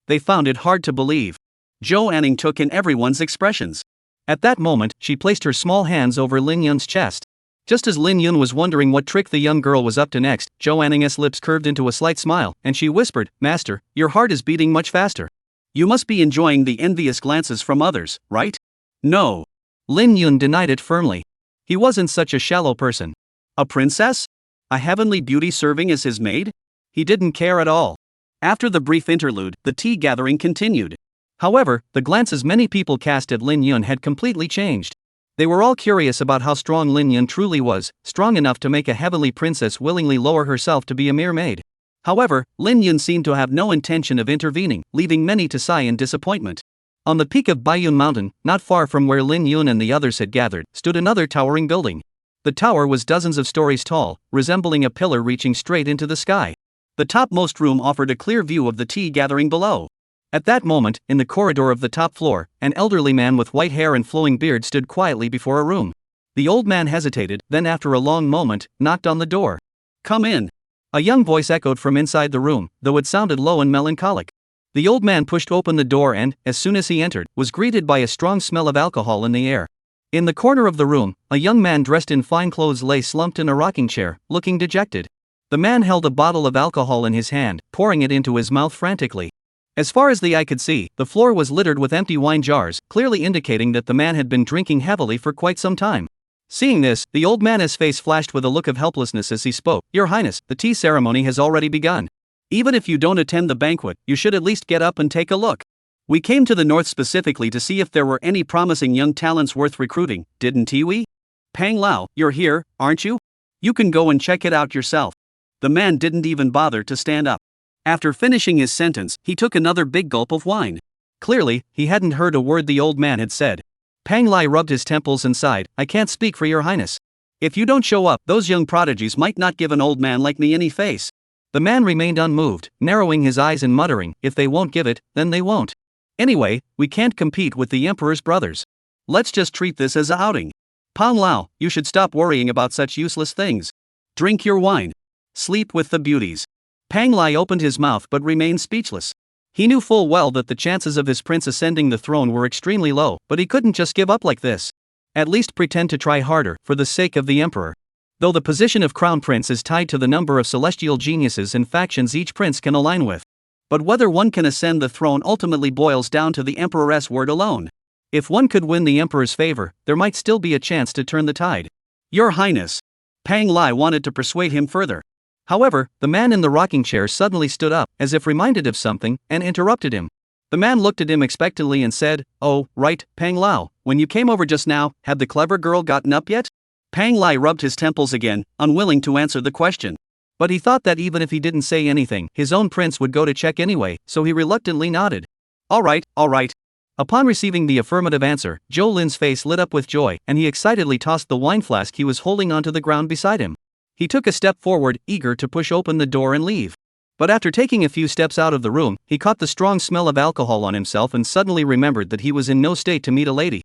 They found it hard to believe. Zhou Anning took in everyone's expressions. At that moment, she placed her small hands over Lin Yun's chest. Just as Lin Yun was wondering what trick the young girl was up to next, Zhou Anning's lips curved into a slight smile, and she whispered, "Master, your heart is beating much faster. You must be enjoying the envious glances from others, right?" "No." Lin Yun denied it firmly. He wasn't such a shallow person. A princess? A heavenly beauty serving as his maid? He didn't care at all.
After the brief interlude, the tea gathering continued.
However, the glances many people cast at Lin Yun had completely changed. They were all curious about how strong Lin Yun truly was, strong enough to make a heavenly princess willingly lower herself to be a mere maid. However, Lin Yun seemed to have no intention of intervening, leaving many to sigh in disappointment. On the peak of Baiyun Mountain, not far from where Lin Yun and the others had gathered, stood another towering building. The tower was dozens of stories tall, resembling a pillar reaching straight into the sky. The topmost room offered a clear view of the tea gathering below. At that moment, in the corridor of the top floor, an elderly man with white hair and flowing beard stood quietly before a room. The old man hesitated, then after a long moment, knocked on the door.
"Come in."
A young voice echoed from inside the room, though it sounded low and melancholic. The old man pushed open the door and, as soon as he entered, was greeted by a strong smell of alcohol in the air. In the corner of the room, a young man dressed in fine clothes lay slumped in a rocking chair, looking dejected. The man held a bottle of alcohol in his hand, pouring it into his mouth frantically. As far as the eye could see, the floor was littered with empty wine jars, clearly indicating that the man had been drinking heavily for quite some time. Seeing this, the old man's face flashed with a look of helplessness as he spoke. "Your Highness, the tea ceremony has already begun. Even if you don't attend the banquet, you should at least get up and take a look. We came to the north specifically to see if there were any promising young talents worth recruiting, didn't we? Pang Lao, you're here, aren't you? You can go and check it out yourself." The man didn't even bother to stand up. After finishing his sentence, he took another big gulp of wine. Clearly, he hadn't heard a word the old man had said. Pang Lai rubbed his temples and sighed. "I can't speak for your Highness. If you don't show up, those young prodigies might not give an old man like me any face." The man remained unmoved, narrowing his eyes and muttering, "If they won't give it, then they won't. Anyway, we can't compete with the Emperor's brothers. Let's just treat this as a outing. Pang Lao, you should stop worrying about such useless things. Drink your wine. Sleep with the beauties." Pang Lai opened his mouth but remained speechless. He knew full well that the chances of his prince ascending the throne were extremely low, but he couldn't just give up like this. At least pretend to try harder, for the sake of the Emperor. Though the position of crown prince is tied to the number of celestial geniuses and factions each prince can align with. But whether one can ascend the throne ultimately boils down to the Emperor's word alone. If one could win the Emperor's favor, there might still be a chance to turn the tide. "Your Highness." Pang Lai wanted to persuade him further. However, the man in the rocking chair suddenly stood up, as if reminded of something, and interrupted him. The man looked at him expectantly and said, "Oh, right, Pang Lao, when you came over just now, had the clever girl gotten up yet?" Pang Lai rubbed his temples again, unwilling to answer the question. But he thought that even if he didn't say anything, his own prince would go to check anyway, so he reluctantly nodded. All right. Upon receiving the affirmative answer, Zhou Lin's face lit up with joy, and he excitedly tossed the wine flask he was holding onto the ground beside him. He took a step forward, eager to push open the door and leave. But after taking a few steps out of the room, he caught the strong smell of alcohol on himself and suddenly remembered that he was in no state to meet a lady.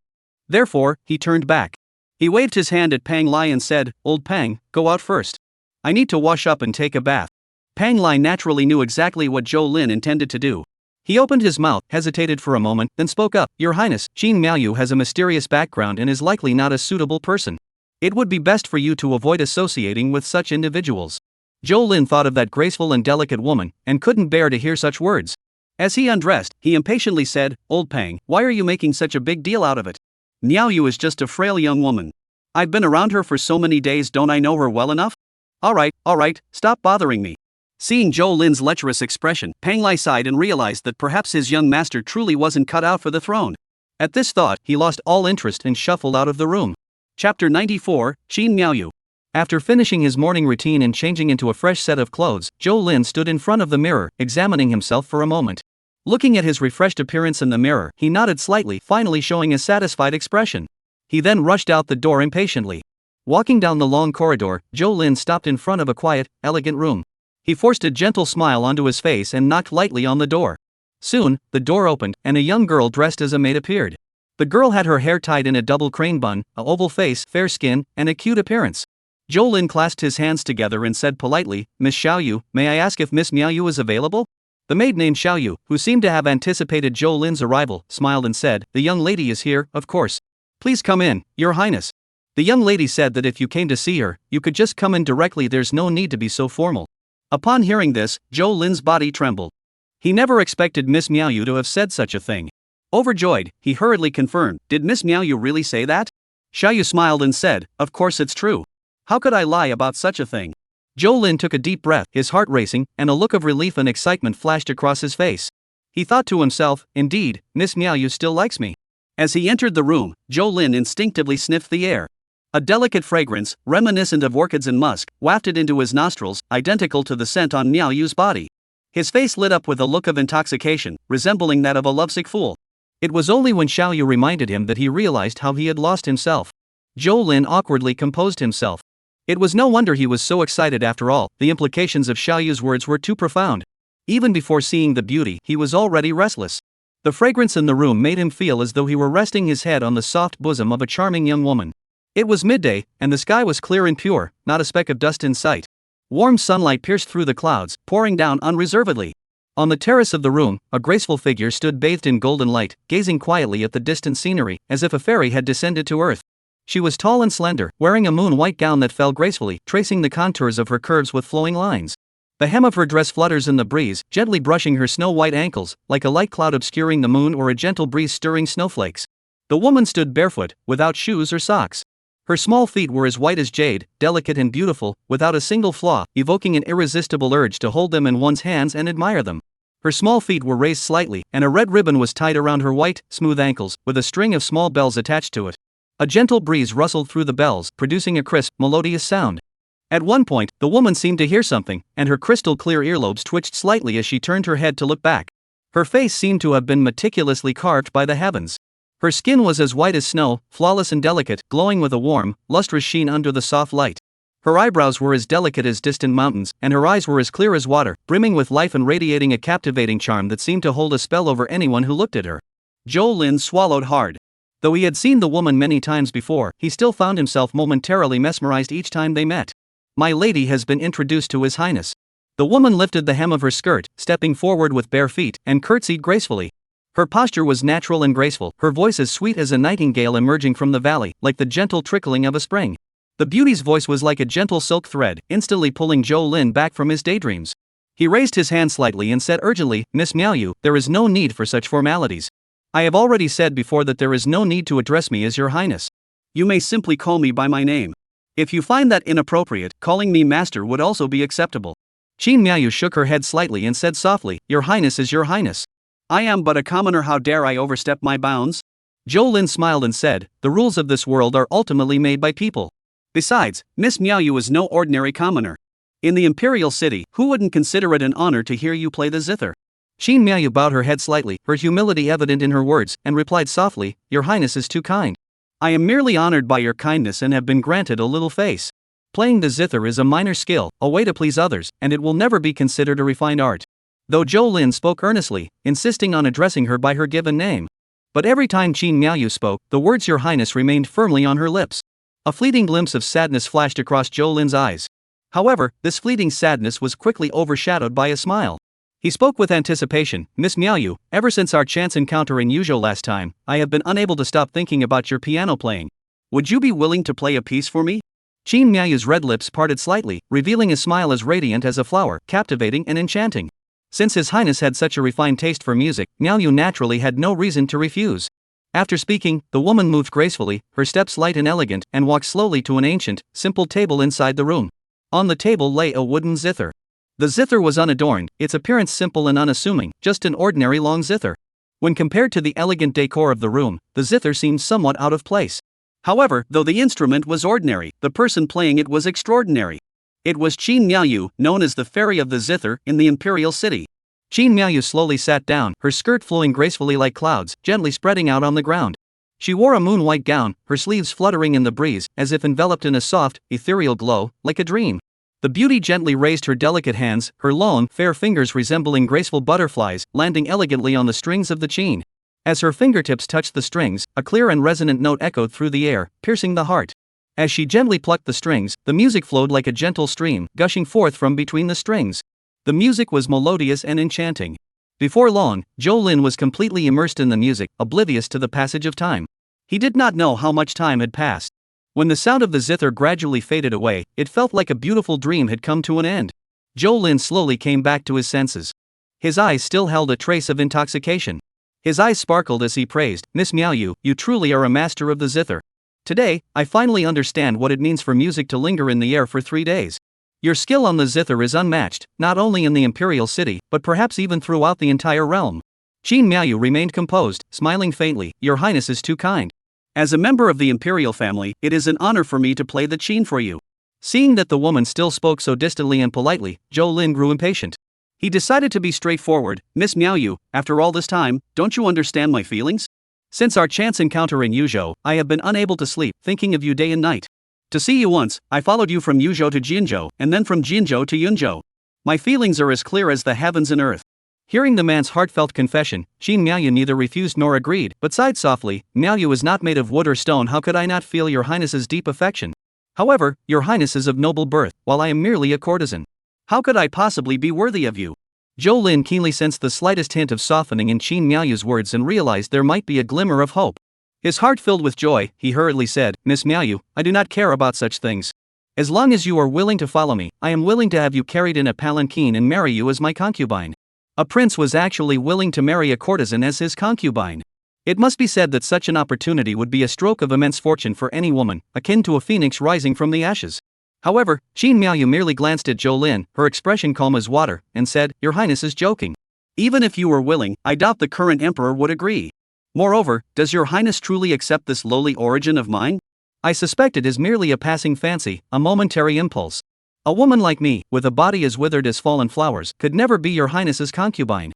Therefore, he turned back. He waved his hand at Pang Lai and said, "Old Pang, go out first. I need to wash up and take a bath." Pang Lai naturally knew exactly what Zhou Lin intended to do. He opened his mouth, hesitated for a moment, then spoke up. "Your Highness, Qin Miaoyu has a mysterious background and is likely not a suitable person. It would be best for you to avoid associating with such individuals." Zhou Lin thought of that graceful and delicate woman, and couldn't bear to hear such words. As he undressed, he impatiently said, "Old Pang, why are you making such a big deal out of it? Miaoyu is just a frail young woman. I've been around her for so many days, don't I know her well enough? All right, stop bothering me." Seeing Zhou Lin's lecherous expression, Pang Lai sighed and realized that perhaps his young master truly wasn't cut out for the throne. At this thought, he lost all interest and shuffled out of the room. Chapter 94, Qin Miaoyu. After finishing his morning routine and changing into a fresh set of clothes, Zhou Lin stood in front of the mirror, examining himself for a moment. Looking at his refreshed appearance in the mirror, he nodded slightly, finally showing a satisfied expression. He then rushed out the door impatiently. Walking down the long corridor, Zhou Lin stopped in front of a quiet, elegant room. He forced a gentle smile onto his face and knocked lightly on the door. Soon, the door opened, and a young girl dressed as a maid appeared. The girl had her hair tied in a double crane bun, a oval face, fair skin, and a cute appearance. Zhou Lin clasped his hands together and said politely, "Miss Xiaoyu, may I ask if Miss Miaoyu is available?" The maid named Xiaoyu, who seemed to have anticipated Zhou Lin's arrival, smiled and said, "The young lady is here, of course. Please come in, Your Highness." The young lady said that if you came to see her, you could just come in directly, there's no need to be so formal. Upon hearing this, Zhou Lin's body trembled. He never expected Miss Miaoyu to have said such a thing. Overjoyed, he hurriedly confirmed, "Did Miss Miaoyu really say that?" Xiaoyu smiled and said, "Of course it's true. How could I lie about such a thing?" Zhou Lin took a deep breath, his heart racing, and a look of relief and excitement flashed across his face. He thought to himself, indeed, Miss Miaoyu still likes me.
As he entered the room, Zhou Lin instinctively sniffed the air. A delicate fragrance, reminiscent of orchids and musk, wafted into his nostrils, identical to the scent on Miaoyu's body. His face lit up with a look of intoxication, resembling that of a lovesick fool.
It was only when Xiaoyu reminded him that he realized how he had lost himself. Zhou Lin awkwardly composed himself. It was no wonder he was so excited after all, the implications of Xiaoyu's words were too profound. Even before seeing the beauty, he was already restless. The fragrance in the room made him feel as though he were resting his head on the soft bosom of a charming young woman. It was midday, and the sky was clear and pure, not a speck of dust in sight. Warm sunlight pierced through the clouds, pouring down unreservedly. On the terrace of the room, a graceful figure stood bathed in golden light, gazing quietly at the distant scenery, as if a fairy had descended to earth. She was tall and slender, wearing a moon-white gown that fell gracefully, tracing the contours of her curves with flowing lines. The hem of her dress flutters in the breeze, gently brushing her snow-white ankles, like a light cloud obscuring the moon or a gentle breeze stirring snowflakes. The woman stood barefoot, without shoes or socks. Her small feet were as white as jade, delicate and beautiful, without a single flaw, evoking an irresistible urge to hold them in one's hands and admire them. Her small feet were raised slightly, and a red ribbon was tied around her white, smooth ankles, with a string of small bells attached to it. A gentle breeze rustled through the bells, producing a crisp, melodious sound. At one point, the woman seemed to hear something, and her crystal-clear earlobes twitched slightly as she turned her head to look back. Her face seemed to have been meticulously carved by the heavens. Her skin was as white as snow, flawless and delicate, glowing with a warm, lustrous sheen under the soft light. Her eyebrows were as delicate as distant mountains, and her eyes were as clear as water, brimming with life and radiating a captivating charm that seemed to hold a spell over anyone who looked at her. Zhou Lin swallowed hard. Though he had seen the woman many times before, he still found himself momentarily mesmerized each time they met. My lady has been introduced to His Highness. The woman lifted the hem of her skirt, stepping forward with bare feet, and curtsied gracefully. Her posture was natural and graceful, her voice as sweet as a nightingale emerging from the valley, like the gentle trickling of a spring. The beauty's voice was like a gentle silk thread, instantly pulling Zhou Lin back from his daydreams. He raised his hand slightly and said urgently, Miss Miaoyu, there is no need for such formalities. I have already said before that there is no need to address me as Your Highness. You may simply call me by my name. If you find that inappropriate, calling me master would also be acceptable. Qin Miaoyu shook her head slightly and said softly, Your Highness is Your Highness. I am but a commoner, how dare I overstep my bounds? Zhou Lin smiled and said, the rules of this world are ultimately made by people. Besides, Miss Miaoyu is no ordinary commoner. In the imperial city, who wouldn't consider it an honor to hear you play the zither? Qin Miaoyu bowed her head slightly, her humility evident in her words, and replied softly, Your Highness is too kind. I am merely honored by your kindness and have been granted a little face. Playing the zither is a minor skill, a way to please others, and it will never be considered a refined art. Though Zhou Lin spoke earnestly, insisting on addressing her by her given name. But every time Qin Miaoyu spoke, the words Your Highness remained firmly on her lips. A fleeting glimpse of sadness flashed across Zhou Lin's eyes. However, this fleeting sadness was quickly overshadowed by a smile. He spoke with anticipation, Miss Miaoyu, ever since our chance encounter in Yuzhou last time, I have been unable to stop thinking about your piano playing. Would you be willing to play a piece for me? Qin Miaoyu's red lips parted slightly, revealing a smile as radiant as a flower, captivating and enchanting. Since His Highness had such a refined taste for music, Miaoyu naturally had no reason to refuse. After speaking, the woman moved gracefully, her steps light and elegant, and walked slowly to an ancient, simple table inside the room. On the table lay a wooden zither. The zither was unadorned, its appearance simple and unassuming, just an ordinary long zither. When compared to the elegant decor of the room, the zither seemed somewhat out of place. However, though the instrument was ordinary, the person playing it was extraordinary. It was Qin Miaoyu, known as the Fairy of the Zither, in the imperial city. Qin Miaoyu slowly sat down, her skirt flowing gracefully like clouds, gently spreading out on the ground. She wore a moon-white gown, her sleeves fluttering in the breeze, as if enveloped in a soft, ethereal glow, like a dream. The beauty gently raised her delicate hands, her long, fair fingers resembling graceful butterflies, landing elegantly on the strings of the qin. As her fingertips touched the strings, a clear and resonant note echoed through the air, piercing the heart. As she gently plucked the strings, the music flowed like a gentle stream, gushing forth from between the strings. The music was melodious and enchanting. Before long, Zhou Lin was completely immersed in the music, oblivious to the passage of time. He did not know how much time had passed. When the sound of the zither gradually faded away, it felt like a beautiful dream had come to an end. Zhou Lin slowly came back to his senses. His eyes still held a trace of intoxication. His eyes sparkled as he praised, Miss Miaoyu, you truly are a master of the zither. Today, I finally understand what it means for music to linger in the air for 3 days. Your skill on the zither is unmatched, not only in the Imperial City, but perhaps even throughout the entire realm. Qin Miaoyu remained composed, smiling faintly. Your Highness is too kind.
As a member of the Imperial family, it is an honor for me to play the Qin for you.
Seeing that the woman still spoke so distantly and politely, Zhou Lin grew impatient.
He decided to be straightforward. Miss Miaoyu, after all this time, don't you understand my feelings?
Since our chance encounter in Yuzhou, I have been unable to sleep, thinking of you day and night.
To see you once, I followed you from Yuzhou to Jinzhou, and then from Jinzhou to Yunzhou. My feelings are as clear as the heavens and earth.
Hearing the man's heartfelt confession, Qin Miaoyu neither refused nor agreed, but sighed softly. Miaoyu is not made of wood or stone. How could I not feel your Highness's deep affection? However, your Highness is of noble birth, while I am merely a courtesan.
How could I possibly be worthy of you?
Zhou Lin keenly sensed the slightest hint of softening in Qin Miaoyu's words and realized there might be a glimmer of hope. His heart filled with joy, he hurriedly said, Miss Miaoyu, I do not care about such things. As long as you are willing to follow me, I am willing to have you carried in a palanquin and marry you as my concubine. A prince was actually willing to marry a courtesan as his concubine. It must be said that such an opportunity would be a stroke of immense fortune for any woman, akin to a phoenix rising from the ashes. However, Qin Miaoyu merely glanced at Zhou Lin, her expression calm as water, and said, Your Highness is joking.
Even if you were willing, I doubt the current emperor would agree. Moreover, does your Highness truly accept this lowly origin of mine?
I suspect it is merely a passing fancy, a momentary impulse. A woman like me, with a body as withered as fallen flowers, could never be your Highness's concubine.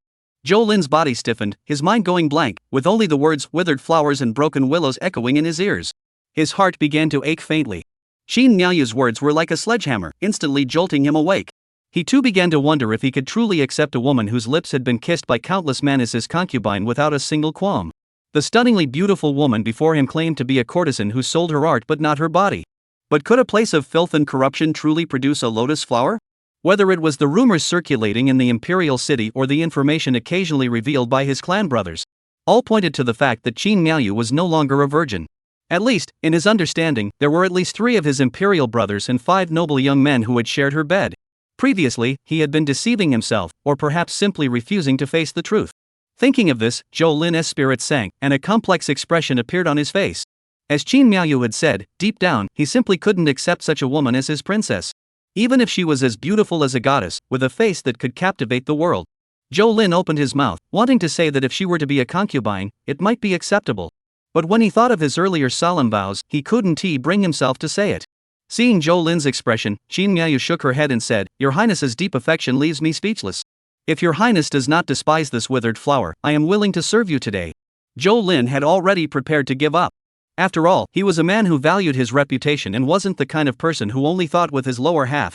Zhou Lin's body stiffened, his mind going blank, with only the words withered flowers and broken willows echoing in his ears. His heart began to ache faintly. Qin Miaoyu's words were like a sledgehammer, instantly jolting him awake.
He too began to wonder if he could truly accept a woman whose lips had been kissed by countless men as his concubine without a single qualm. The stunningly beautiful woman before him claimed to be a courtesan who sold her art but not her body.
But could a place of filth and corruption truly produce a lotus flower?
Whether it was the rumors circulating in the Imperial City or the information occasionally revealed by his clan brothers, all pointed to the fact that Qin Miaoyu was no longer a virgin. At least, in his understanding, there were at least 3 of his imperial brothers and 5 noble young men who had shared her bed. Previously, he had been deceiving himself, or perhaps simply refusing to face the truth. Thinking of this, Zhou Lin's spirit sank, and a complex expression appeared on his face. As Qin Miaoyu had said, deep down, he simply couldn't accept such a woman as his princess. Even if she was as beautiful as a goddess, with a face that could captivate the world. Zhou Lin opened his mouth, wanting to say that if she were to be a concubine, it might be acceptable. But when he thought of his earlier solemn vows, he couldn't bring himself to say it. Seeing Zhou Lin's expression, Qin Miaoyu shook her head and said, Your Highness's deep affection leaves me speechless. If your Highness does not despise this withered flower, I am willing to serve you today.
Zhou Lin had already prepared to give up.
After all, he was a man who valued his reputation and wasn't the kind of person who only thought with his lower half.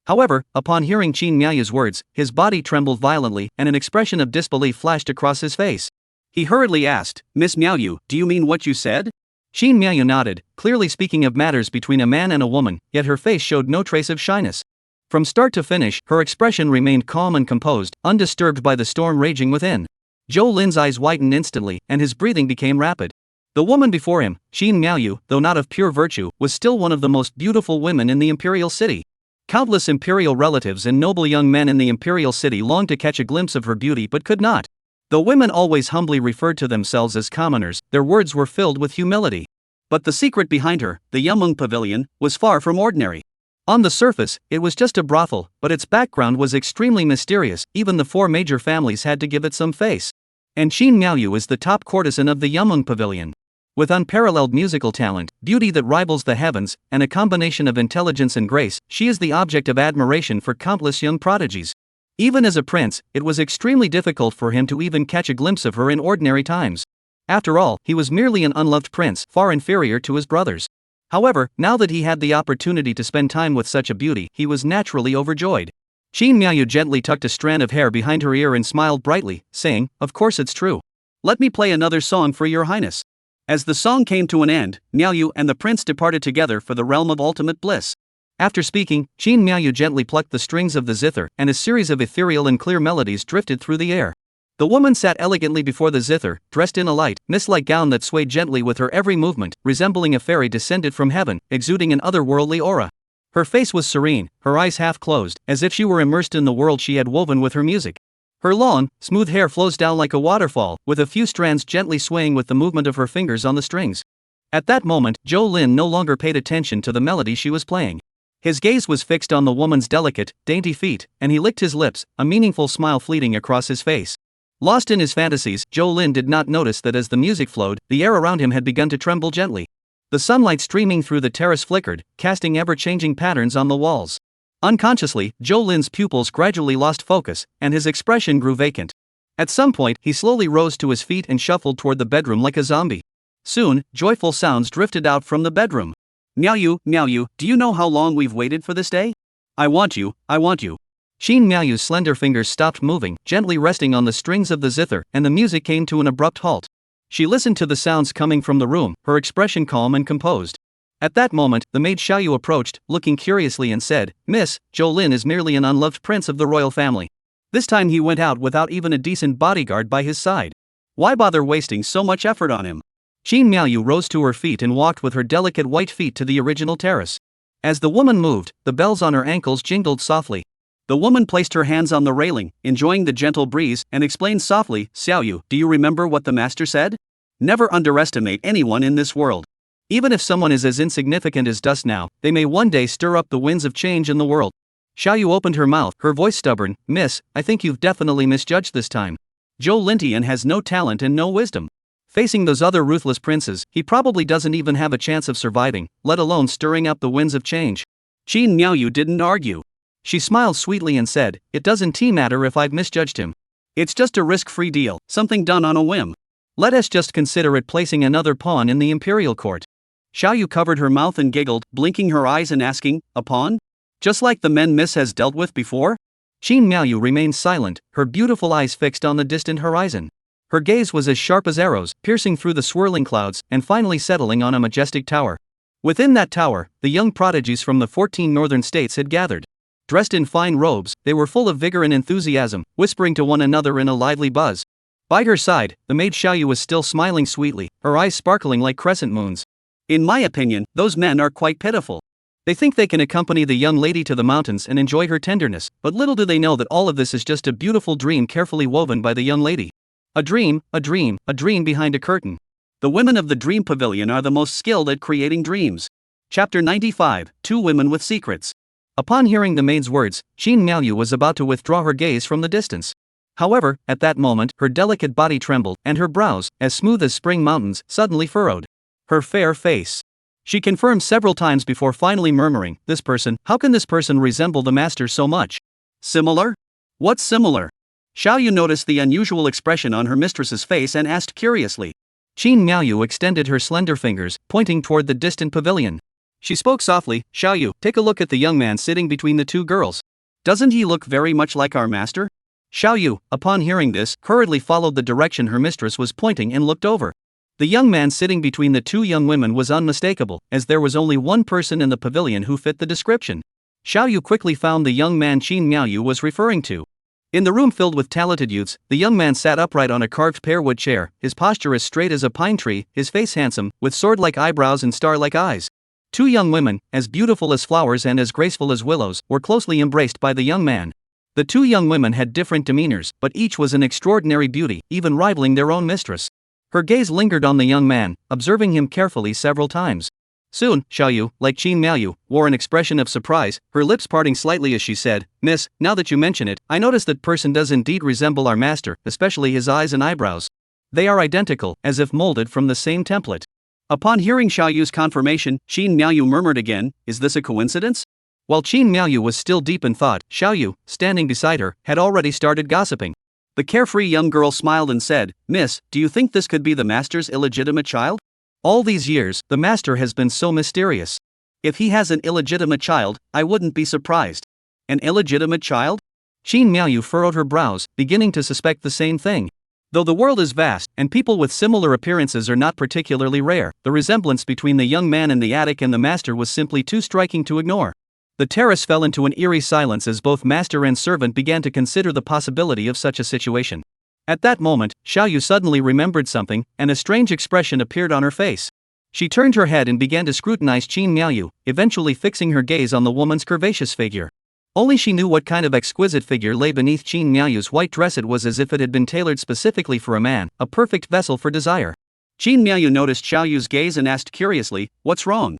However, upon hearing Qin Miaoyu's words, his body trembled violently and an expression of disbelief flashed across his face.
He hurriedly asked, Miss Miaoyu, do you mean what you said?
Qin Miaoyu nodded, clearly speaking of matters between a man and a woman, yet her face showed no trace of shyness. From start to finish, her expression remained calm and composed, undisturbed by the storm raging within. Zhou Lin's eyes widened instantly, and his breathing became rapid. The woman before him, Qin Miaoyu, though not of pure virtue, was still one of the most beautiful women in the Imperial City. Countless imperial relatives and noble young men in the Imperial City longed to catch a glimpse of her beauty but could not. Though women always humbly referred to themselves as commoners, their words were filled with humility.
But the secret behind her, the Yumeng Pavilion, was far from ordinary.
On the surface, it was just a brothel, but its background was extremely mysterious. Even the 4 major families had to give it some face. And Qin Miaoyu is the top courtesan of the Yumeng Pavilion. With unparalleled musical talent, beauty that rivals the heavens, and a combination of intelligence and grace, she is the object of admiration for countless young prodigies. Even as a prince, it was extremely difficult for him to even catch a glimpse of her in ordinary times. After all, he was merely an unloved prince, far inferior to his brothers. However, now that he had the opportunity to spend time with such a beauty, he was naturally overjoyed. Qin Miaoyu gently tucked a strand of hair behind her ear and smiled brightly, saying, Of course it's true.
Let me play another song for your Highness. As the song came to an end, Miaoyu and the prince departed together for the realm of ultimate bliss.
After speaking, Qin Miaoyu gently plucked the strings of the zither, and a series of ethereal and clear melodies drifted through the air. The woman sat elegantly before the zither, dressed in a light, mist-like gown that swayed gently with her every movement, resembling a fairy descended from heaven, exuding an otherworldly aura. Her face was serene, her eyes half closed, as if she were immersed in the world she had woven with her music. Her long, smooth hair flows down like a waterfall, with a few strands gently swaying with the movement of her fingers on the strings. At that moment, Zhou Lin no longer paid attention to the melody she was playing. His gaze was fixed on the woman's delicate, dainty feet, and he licked his lips, a meaningful smile fleeting across his face. Lost in his fantasies, Zhou Lin did not notice that as the music flowed, the air around him had begun to tremble gently. The sunlight streaming through the terrace flickered, casting ever-changing patterns on the walls. Unconsciously, Zhou Lin's pupils gradually lost focus, and his expression grew vacant. At some point, he slowly rose to his feet and shuffled toward the bedroom like a zombie. Soon, joyful sounds drifted out from the bedroom.
Miao Yu, do you know how long we've waited for this day? I want you.
Qin Miaoyu's slender fingers stopped moving, gently resting on the strings of the zither, and the music came to an abrupt halt. She listened to the sounds coming from the room, her expression calm and composed. At that moment, the maid Xiaoyu approached, looking curiously and said, "Miss, Zhou Lin is merely an unloved prince of the royal family. This time he went out without even a decent bodyguard by his side.
Why bother wasting so much effort on him?"
Qin Miaoyu rose to her feet and walked with her delicate white feet to the original terrace. As the woman moved, the bells on her ankles jingled softly.
The woman placed her hands on the railing, enjoying the gentle breeze, and explained softly, "Xiaoyu, do you remember what the master said? Never underestimate anyone in this world. Even if someone is as insignificant as dust now, they may one day stir up the winds of change in the world." Xiaoyu opened her mouth, her voice stubborn. "Miss, I think you've definitely misjudged this time. Zhou Lintian has no talent and no wisdom. Facing those other ruthless princes, he probably doesn't even have a chance of surviving, let alone stirring up the winds of change." Qin Miaoyu didn't argue.
She smiled sweetly and said, "It doesn't matter if I've misjudged him.
It's just a risk-free deal, something done on a whim.
Let us just consider it placing another pawn in the imperial court."
Xiaoyu covered her mouth and giggled, blinking her eyes and asking, "A pawn? Just like the men Miss has dealt with before?"
Qin Miaoyu remained silent, her beautiful eyes fixed on the distant horizon. Her gaze was as sharp as arrows, piercing through the swirling clouds, and finally settling on a majestic tower. Within that tower, the young prodigies from the 14 northern states had gathered. Dressed in fine robes, they were full of vigor and enthusiasm, whispering to one another in a lively buzz. By her side, the maid Xiaoyu was still smiling sweetly, her eyes sparkling like crescent moons.
"In my opinion, those men are quite pitiful.
They think they can accompany the young lady to the mountains and enjoy her tenderness, but little do they know that all of this is just a beautiful dream carefully woven by the young lady. A dream behind a curtain."
The women of the Dream Pavilion are the most skilled at creating dreams. Chapter 95, Two Women with Secrets.
Upon hearing the maid's words, Qin Miaoyu was about to withdraw her gaze from the distance. However, at that moment, her delicate body trembled, and her brows, as smooth as spring mountains, suddenly furrowed. Her fair face. She confirmed several times before finally murmuring, how can this person resemble the master so much?
Similar? What's similar? Xiaoyu noticed the unusual expression on her mistress's face and asked curiously.
Qin Miaoyu extended her slender fingers, pointing toward the distant pavilion. She spoke softly, "Xiaoyu, take a look at the young man sitting between the two girls.
Doesn't he look very much like our master?"
Xiaoyu, upon hearing this, hurriedly followed the direction her mistress was pointing and looked over. The young man sitting between the two young women was unmistakable, as there was only one person in the pavilion who fit the description. Xiaoyu quickly found the young man Qin Miaoyu was referring to. In the room filled with talented youths, the young man sat upright on a carved pearwood chair, his posture as straight as a pine tree, his face handsome, with sword-like eyebrows and star-like eyes. Two young women, as beautiful as flowers and as graceful as willows, were closely embraced by the young man. The two young women had different demeanors, but each was an extraordinary beauty, even rivaling their own mistress. Her gaze lingered on the young man, observing him carefully several times. Soon, Xiaoyu, like Qin Miaoyu, wore an expression of surprise, her lips parting slightly as she said, "Miss, now that you mention it, I notice that person does indeed resemble our master, especially his eyes and eyebrows. They are identical, as if molded from the same template."
Upon hearing Xiaoyu's confirmation, Qin Miaoyu murmured again, "Is this a coincidence?"
While Qin Miaoyu was still deep in thought, Xiaoyu, standing beside her, had already started gossiping.
The carefree young girl smiled and said, "Miss, do you think this could be the master's illegitimate child?
All these years, the master has been so mysterious.
If he has an illegitimate child, I wouldn't be surprised." An illegitimate child?
Qin Miaoyu furrowed her brows, beginning to suspect the same thing. Though the world is vast, and people with similar appearances are not particularly rare, the resemblance between the young man in the attic and the master was simply too striking to ignore. The terrace fell into an eerie silence as both master and servant began to consider the possibility of such a situation. At that moment, Xiaoyu suddenly remembered something, and a strange expression appeared on her face. She turned her head and began to scrutinize Qin Miaoyu, eventually fixing her gaze on the woman's curvaceous figure. Only she knew what kind of exquisite figure lay beneath Qin Miaoyu's white dress. It was as if it had been tailored specifically for a man, a perfect vessel for desire.
Qin Miaoyu noticed Xiaoyu's gaze and asked curiously, "What's wrong?"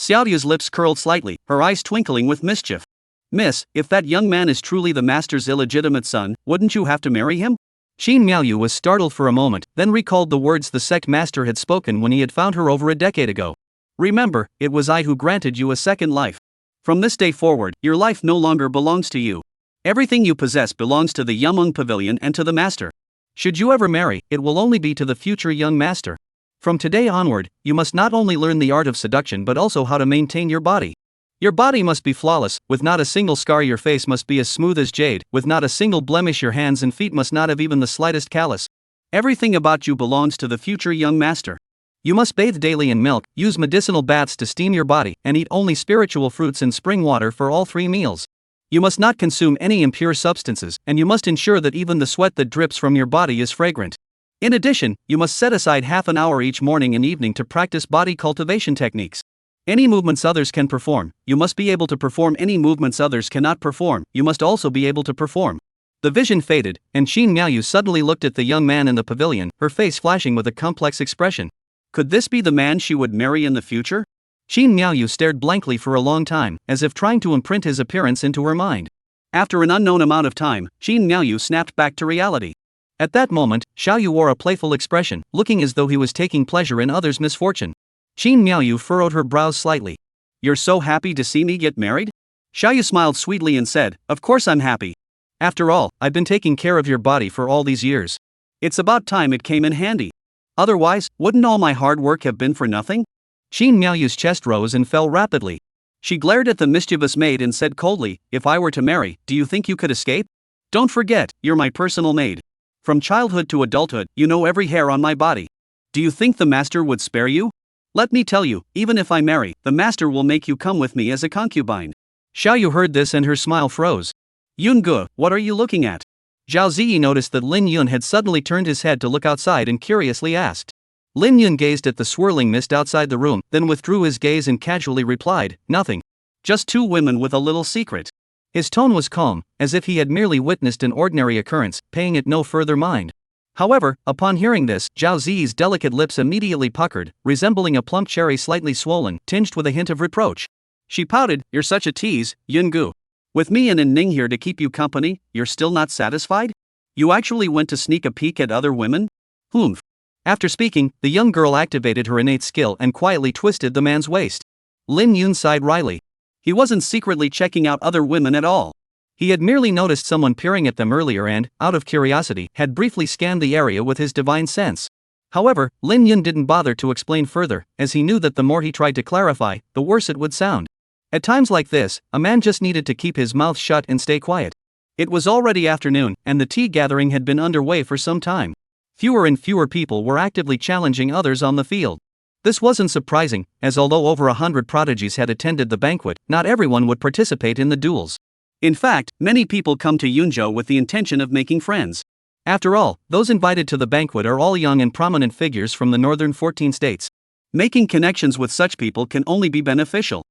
Xiaoyu's lips curled slightly, her eyes twinkling with mischief. Miss, if that young man is truly the master's illegitimate son, wouldn't you have to marry him?
Qin Miaoyu was startled for a moment, then recalled the words the sect master had spoken when he had found her over a decade ago.
Remember, it was I who granted you a second life. From this day forward, your life no longer belongs to you. Everything you possess belongs to the Yumeng Pavilion and to the master. Should you ever marry, it will only be to the future young master. From today onward, you must not only learn the art of seduction but also how to maintain your body. Your body must be flawless, with not a single scar. Your face must be as smooth as jade, with not a single blemish. Your hands and feet must not have even the slightest callus. Everything about you belongs to the future young master. You must bathe daily in milk, use medicinal baths to steam your body, and eat only spiritual fruits and spring water for all 3 meals. You must not consume any impure substances, and you must ensure that even the sweat that drips from your body is fragrant. In addition, you must set aside half an hour each morning and evening to practice body cultivation techniques. Any movements others can perform, you must be able to perform. Any movements others cannot perform, you must also be able to perform. The vision faded, and Qin Miaoyu suddenly looked at the young man in the pavilion, her face flashing with a complex expression. Could this be the man she would marry in the future?
Qin Miaoyu stared blankly for a long time, as if trying to imprint his appearance into her mind.
After an unknown amount of time, Qin Miaoyu snapped back to reality.
At that moment, Xiaoyu wore a playful expression, looking as though he was taking pleasure in others' misfortune. Qin Miaoyu furrowed her brows slightly.
You're so happy to see me get married? Xiaoyu smiled sweetly and said, of course I'm happy.
After all, I've been taking care of your body for all these years.
It's about time it came in handy. Otherwise, wouldn't all my hard work have been for nothing?
Qin Miaoyu's chest rose and fell rapidly.
She glared at the mischievous maid and said coldly, if I were to marry, do you think you could escape? Don't forget, you're my personal maid. From childhood to adulthood, you know every hair on my body. Do you think the master would spare you? Let me tell you, even if I marry, the master will make you come with me as a concubine.
Xiaoyu heard this and her smile froze.
Yunge, what are you looking at?
Zhao Ziyi noticed that Lin Yun had suddenly turned his head to look outside and curiously asked. Lin Yun gazed at the swirling mist outside the room, then withdrew his gaze and casually replied, nothing.
Just 2 women with a little secret.
His tone was calm, as if he had merely witnessed an ordinary occurrence, paying it no further mind. However, upon hearing this, Zhao Ziyi's delicate lips immediately puckered, resembling a plump cherry slightly swollen, tinged with a hint of reproach.
She pouted, you're such a tease, Yungu. With me and Ning here to keep you company, you're still not satisfied? You actually went to sneak a peek at other women?
Humph. After speaking, the young girl activated her innate skill and quietly twisted the man's waist. Lin Yun sighed wryly.
He wasn't secretly checking out other women at all.
He had merely noticed someone peering at them earlier and, out of curiosity, had briefly scanned the area with his divine sense. However, Lin Yun didn't bother to explain further, as he knew that the more he tried to clarify, the worse it would sound. At times like this, a man just needed to keep his mouth shut and stay quiet. It was already afternoon, and the tea gathering had been underway for some time. Fewer and fewer people were actively challenging others on the field. This wasn't surprising, as although over 100 prodigies had attended the banquet, not everyone would participate in the duels.
In fact, many people come to Yunzhou with the intention of making friends.
After all, those invited to the banquet are all young and prominent figures from the northern 14 states.
Making connections with such people can only be beneficial.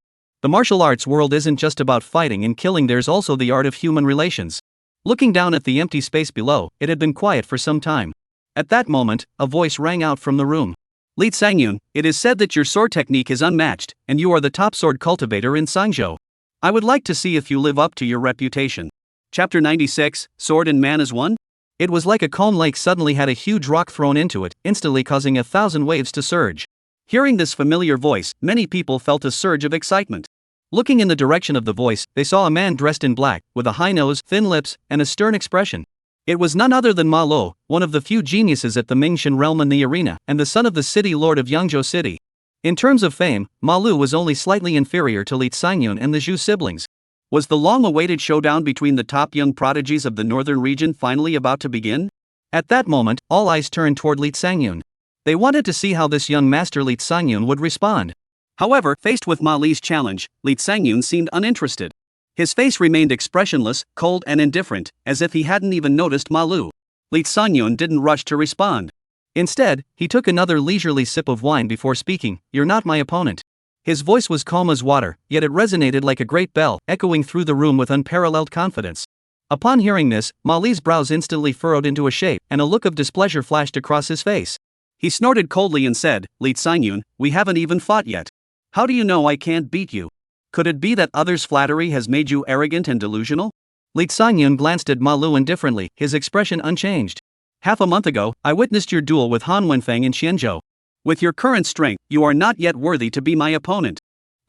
The martial arts world isn't just about fighting and killing, there's also the art of human relations. Looking down at the empty space below, it had been quiet for some time. At that moment, a voice rang out from the room.
Li Sangyun, it is said that your sword technique is unmatched, and you are the top sword cultivator in Sangzhou. I would like to see if you live up to your reputation. Chapter 96, Sword and Man as One?
It was like a calm lake suddenly had a huge rock thrown into it, instantly causing 1,000 waves to surge.
Hearing this familiar voice, many people felt a surge of excitement.
Looking in the direction of the voice, they saw a man dressed in black, with a high nose, thin lips, and a stern expression. It was none other than Ma Lo, one of the few geniuses at the Mingxin realm in the arena, and the son of the city lord of Yangzhou City. In terms of fame, Ma Lu was only slightly inferior to Li Sangyun and the Zhu siblings.
Was the long-awaited showdown between the top young prodigies of the northern region finally about to begin?
At that moment, all eyes turned toward Li Sangyun. They wanted to see how this young master Li Sangyun would respond.
However, faced with Ma Li's challenge, Li Sangyun seemed uninterested. His face remained expressionless, cold and indifferent, as if he hadn't even noticed Ma Lu. Li Sangyun didn't rush to respond.
Instead, he took another leisurely sip of wine before speaking, "You're not my opponent." His voice was calm as water, yet it resonated like a great bell, echoing through the room with unparalleled confidence. Upon hearing this, Ma Li's brows instantly furrowed into a shape, and a look of displeasure flashed across his face.
He snorted coldly and said, Li Sangyun, we haven't even fought yet. How do you know I can't beat you? Could it be that others' flattery has made you arrogant and delusional?
Li Sangyun glanced at Ma Lu indifferently, his expression unchanged.
Half a month ago, I witnessed your duel with Han Wenfeng in Qianzhou. With your current strength, you are not yet worthy to be my opponent.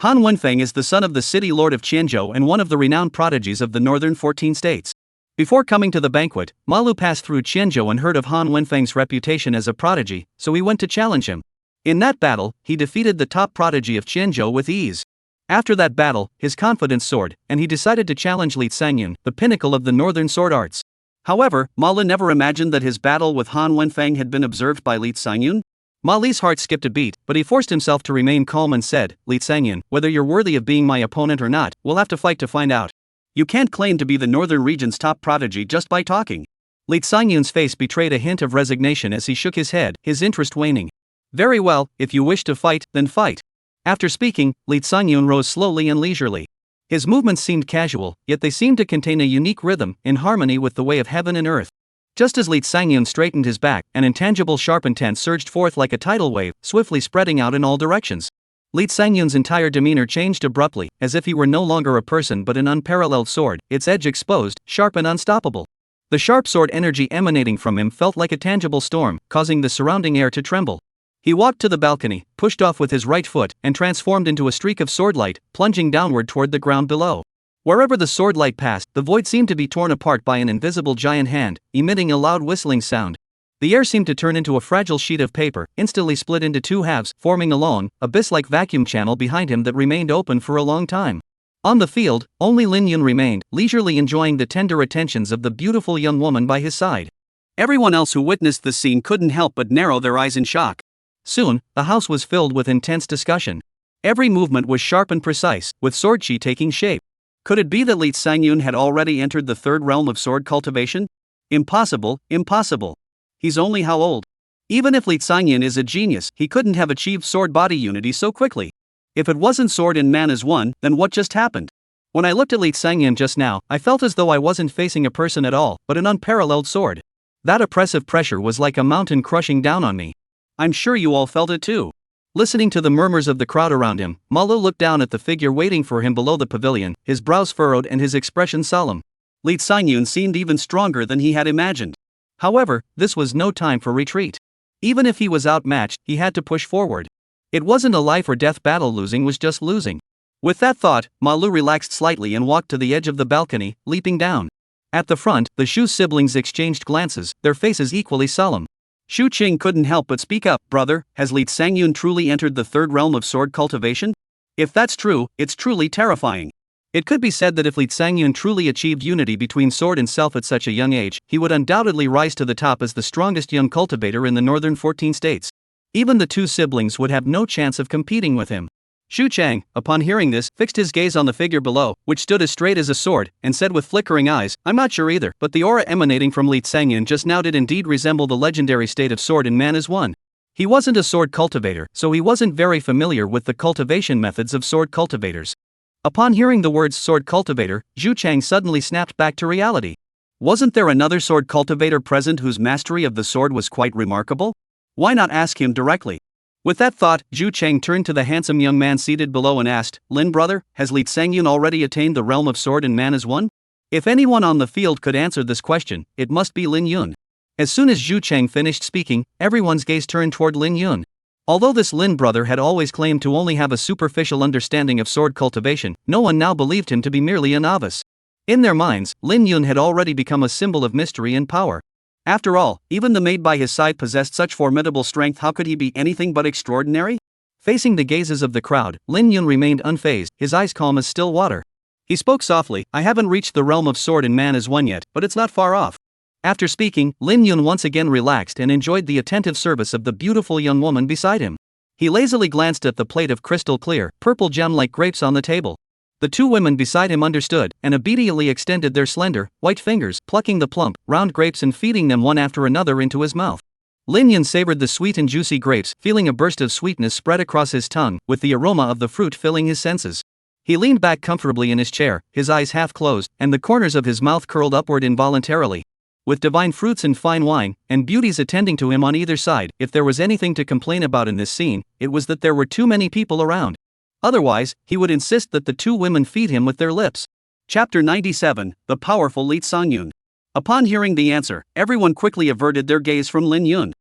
Han Wenfeng is the son of the city lord of Qianzhou and one of the renowned prodigies of the northern 14 states. Before coming to the banquet, Ma Lu passed through Qianzhou and heard of Han Wenfeng's reputation as a prodigy, so he went to challenge him. In that battle, he defeated the top prodigy of Qianzhou with ease. After that battle, his confidence soared, and he decided to challenge Li Sangyun, the pinnacle of the northern sword arts. However, Ma Lu never imagined that his battle with Han Wenfeng had been observed by Li Sangyun.
Ma Li's heart skipped a beat, but he forced himself to remain calm and said, Li Sangyun, whether you're worthy of being my opponent or not, we'll have to fight to find out.
You can't claim to be the northern region's top prodigy just by talking.
Li Sangyun's face betrayed a hint of resignation as he shook his head, his interest waning. Very well, if you wish to fight, then fight. After speaking, Li Sangyun rose slowly and leisurely. His movements seemed casual, yet they seemed to contain a unique rhythm, in harmony with the way of heaven and earth. Just as Li Sangyun straightened his back, an intangible sharp intent surged forth like a tidal wave, swiftly spreading out in all directions. Li Sangyun's entire demeanor changed abruptly, as if he were no longer a person but an unparalleled sword, its edge exposed, sharp and unstoppable. The sharp sword energy emanating from him felt like a tangible storm, causing the surrounding air to tremble. He walked to the balcony, pushed off with his right foot, and transformed into a streak of swordlight, plunging downward toward the ground below. Wherever the swordlight passed, the void seemed to be torn apart by an invisible giant hand, emitting a loud whistling sound. The air seemed to turn into a fragile sheet of paper, instantly split into two halves, forming a long, abyss-like vacuum channel behind him that remained open for a long time. On the field, only Lin Yun remained, leisurely enjoying the tender attentions of the beautiful young woman by his side.
Everyone else who witnessed the scene couldn't help but narrow their eyes in shock.
Soon, the house was filled with intense discussion. Every movement was sharp and precise, with sword chi taking shape.
Could it be that Li Sangyun had already entered the third realm of sword cultivation? Impossible, impossible. He's only how old? Even if Li Sangyun is a genius, he couldn't have achieved sword-body unity so quickly. If it wasn't sword and man as one, then what just happened?
When I looked at Li Sangyun just now, I felt as though I wasn't facing a person at all, but an unparalleled sword. That oppressive pressure was like a mountain crushing down on me.
I'm sure you all felt it too.
Listening to the murmurs of the crowd around him, Ma Lu looked down at the figure waiting for him below the pavilion, his brows furrowed and his expression solemn.
Li Sangyun seemed even stronger than he had imagined.
However, this was no time for retreat. Even if he was outmatched, he had to push forward. It wasn't a life or death battle, losing was just losing. With that thought, Ma Lu relaxed slightly and walked to the edge of the balcony, leaping down. At the front, the Shu siblings exchanged glances, their faces equally solemn.
Shu Qing couldn't help but speak up. Brother, has Li Sangyun truly entered the third realm of sword cultivation? If that's true, it's truly terrifying.
It could be said that if Li Sangyun truly achieved unity between sword and self at such a young age, he would undoubtedly rise to the top as the strongest young cultivator in the northern 14 states. Even the two siblings would have no chance of competing with him. Xu Chang, upon hearing this, fixed his gaze on the figure below, which stood as straight as a sword, and said with flickering eyes, I'm not sure either, but the aura emanating from Li Sangyun just now did indeed resemble the legendary state of sword and man as one. He wasn't a sword cultivator, so he wasn't very familiar with the cultivation methods of sword cultivators. Upon hearing the words sword cultivator, Xu Chang suddenly snapped back to reality. Wasn't there another sword cultivator present whose mastery of the sword was quite remarkable? Why not ask him directly? With that thought, Xu Chang turned to the handsome young man seated below and asked, Lin brother, has Li Sangyun already attained the realm of sword and man as one? If anyone on the field could answer this question, it must be Lin Yun. As soon as Xu Chang finished speaking, everyone's gaze turned toward Lin Yun. Although this Lin brother had always claimed to only have a superficial understanding of sword cultivation, no one now believed him to be merely a novice. In their minds, Lin Yun had already become a symbol of mystery and power. After all, even the maid by his side possessed such formidable strength. How could he be anything but extraordinary? Facing the gazes of the crowd, Lin Yun remained unfazed, his eyes calm as still water. He spoke softly, I haven't reached the realm of sword and man as one yet, but it's not far off. After speaking, Lin Yun once again relaxed and enjoyed the attentive service of the beautiful young woman beside him. He lazily glanced at the plate of crystal clear, purple gem-like grapes on the table. The two women beside him understood, and obediently extended their slender, white fingers, plucking the plump, round grapes and feeding them one after another into his mouth. Lin Yun savored the sweet and juicy grapes, feeling a burst of sweetness spread across his tongue, with the aroma of the fruit filling his senses. He leaned back comfortably in his chair, his eyes half closed, and the corners of his mouth curled upward involuntarily. With divine fruits and fine wine, and beauties attending to him on either side, if there was anything to complain about in this scene, it was that there were too many people around. Otherwise, he would insist that the two women feed him with their lips.
Chapter 97, The Powerful Lee Sang-yoon. Upon hearing the answer, everyone quickly averted their gaze from Lin Yun.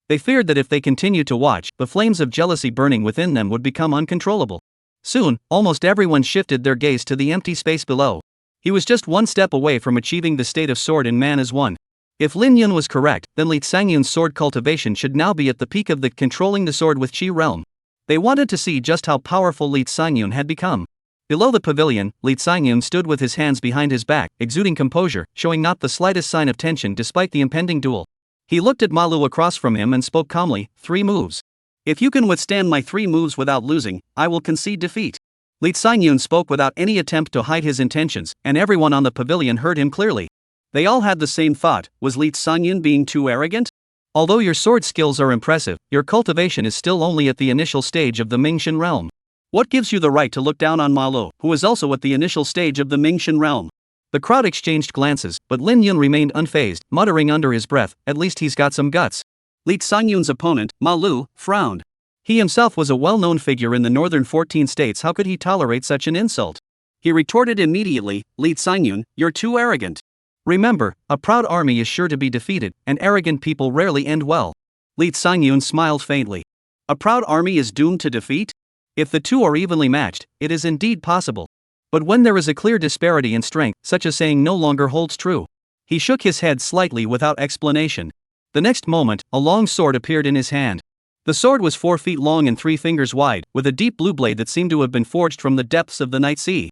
They feared that if they continued to watch, the flames of jealousy burning within them would become uncontrollable. Soon, almost everyone shifted their gaze to the empty space below. He was just one step away from achieving the state of sword in man as one. If Lin Yun was correct, then Lee Sang-yoon's sword cultivation should now be at the peak of the controlling the sword with chi realm. They wanted to see just how powerful Lee Sang-yoon had become. Below the pavilion, Lee Sang-yoon stood with his hands behind his back, exuding composure, showing not the slightest sign of tension despite the impending duel. He looked at Ma Lu across from him and spoke calmly, 3 moves.
If you can withstand my 3 moves without losing, I will concede defeat.
Lee Sang-yoon spoke without any attempt to hide his intentions, and everyone on the pavilion heard him clearly.
They all had the same thought, was Lee Sang-yoon being too arrogant?
Although your sword skills are impressive, your cultivation is still only at the initial stage of the Mingxian realm.
What gives you the right to look down on Ma Lu, who is also at the initial stage of the Mingxian realm?
The crowd exchanged glances, but Lin Yun remained unfazed, muttering under his breath, at least he's got some guts.
Lee Sang-yoon's opponent, Ma Lu, frowned.
He himself was a well-known figure in the northern 14 states. How could he tolerate such an insult?
He retorted immediately, Lee Sang-yoon, you're too arrogant.
Remember, a proud army is sure to be defeated, and arrogant people rarely end well.
Lee Sang-yoon smiled faintly. A proud army is doomed to defeat?
If the two are evenly matched, it is indeed possible. But when there is a clear disparity in strength, such a saying no longer holds true. He shook his head slightly without explanation. The next moment, a long sword appeared in his hand. The sword was 4 feet long and 3 fingers wide, with a deep blue blade that seemed to have been forged from the depths of the night sea.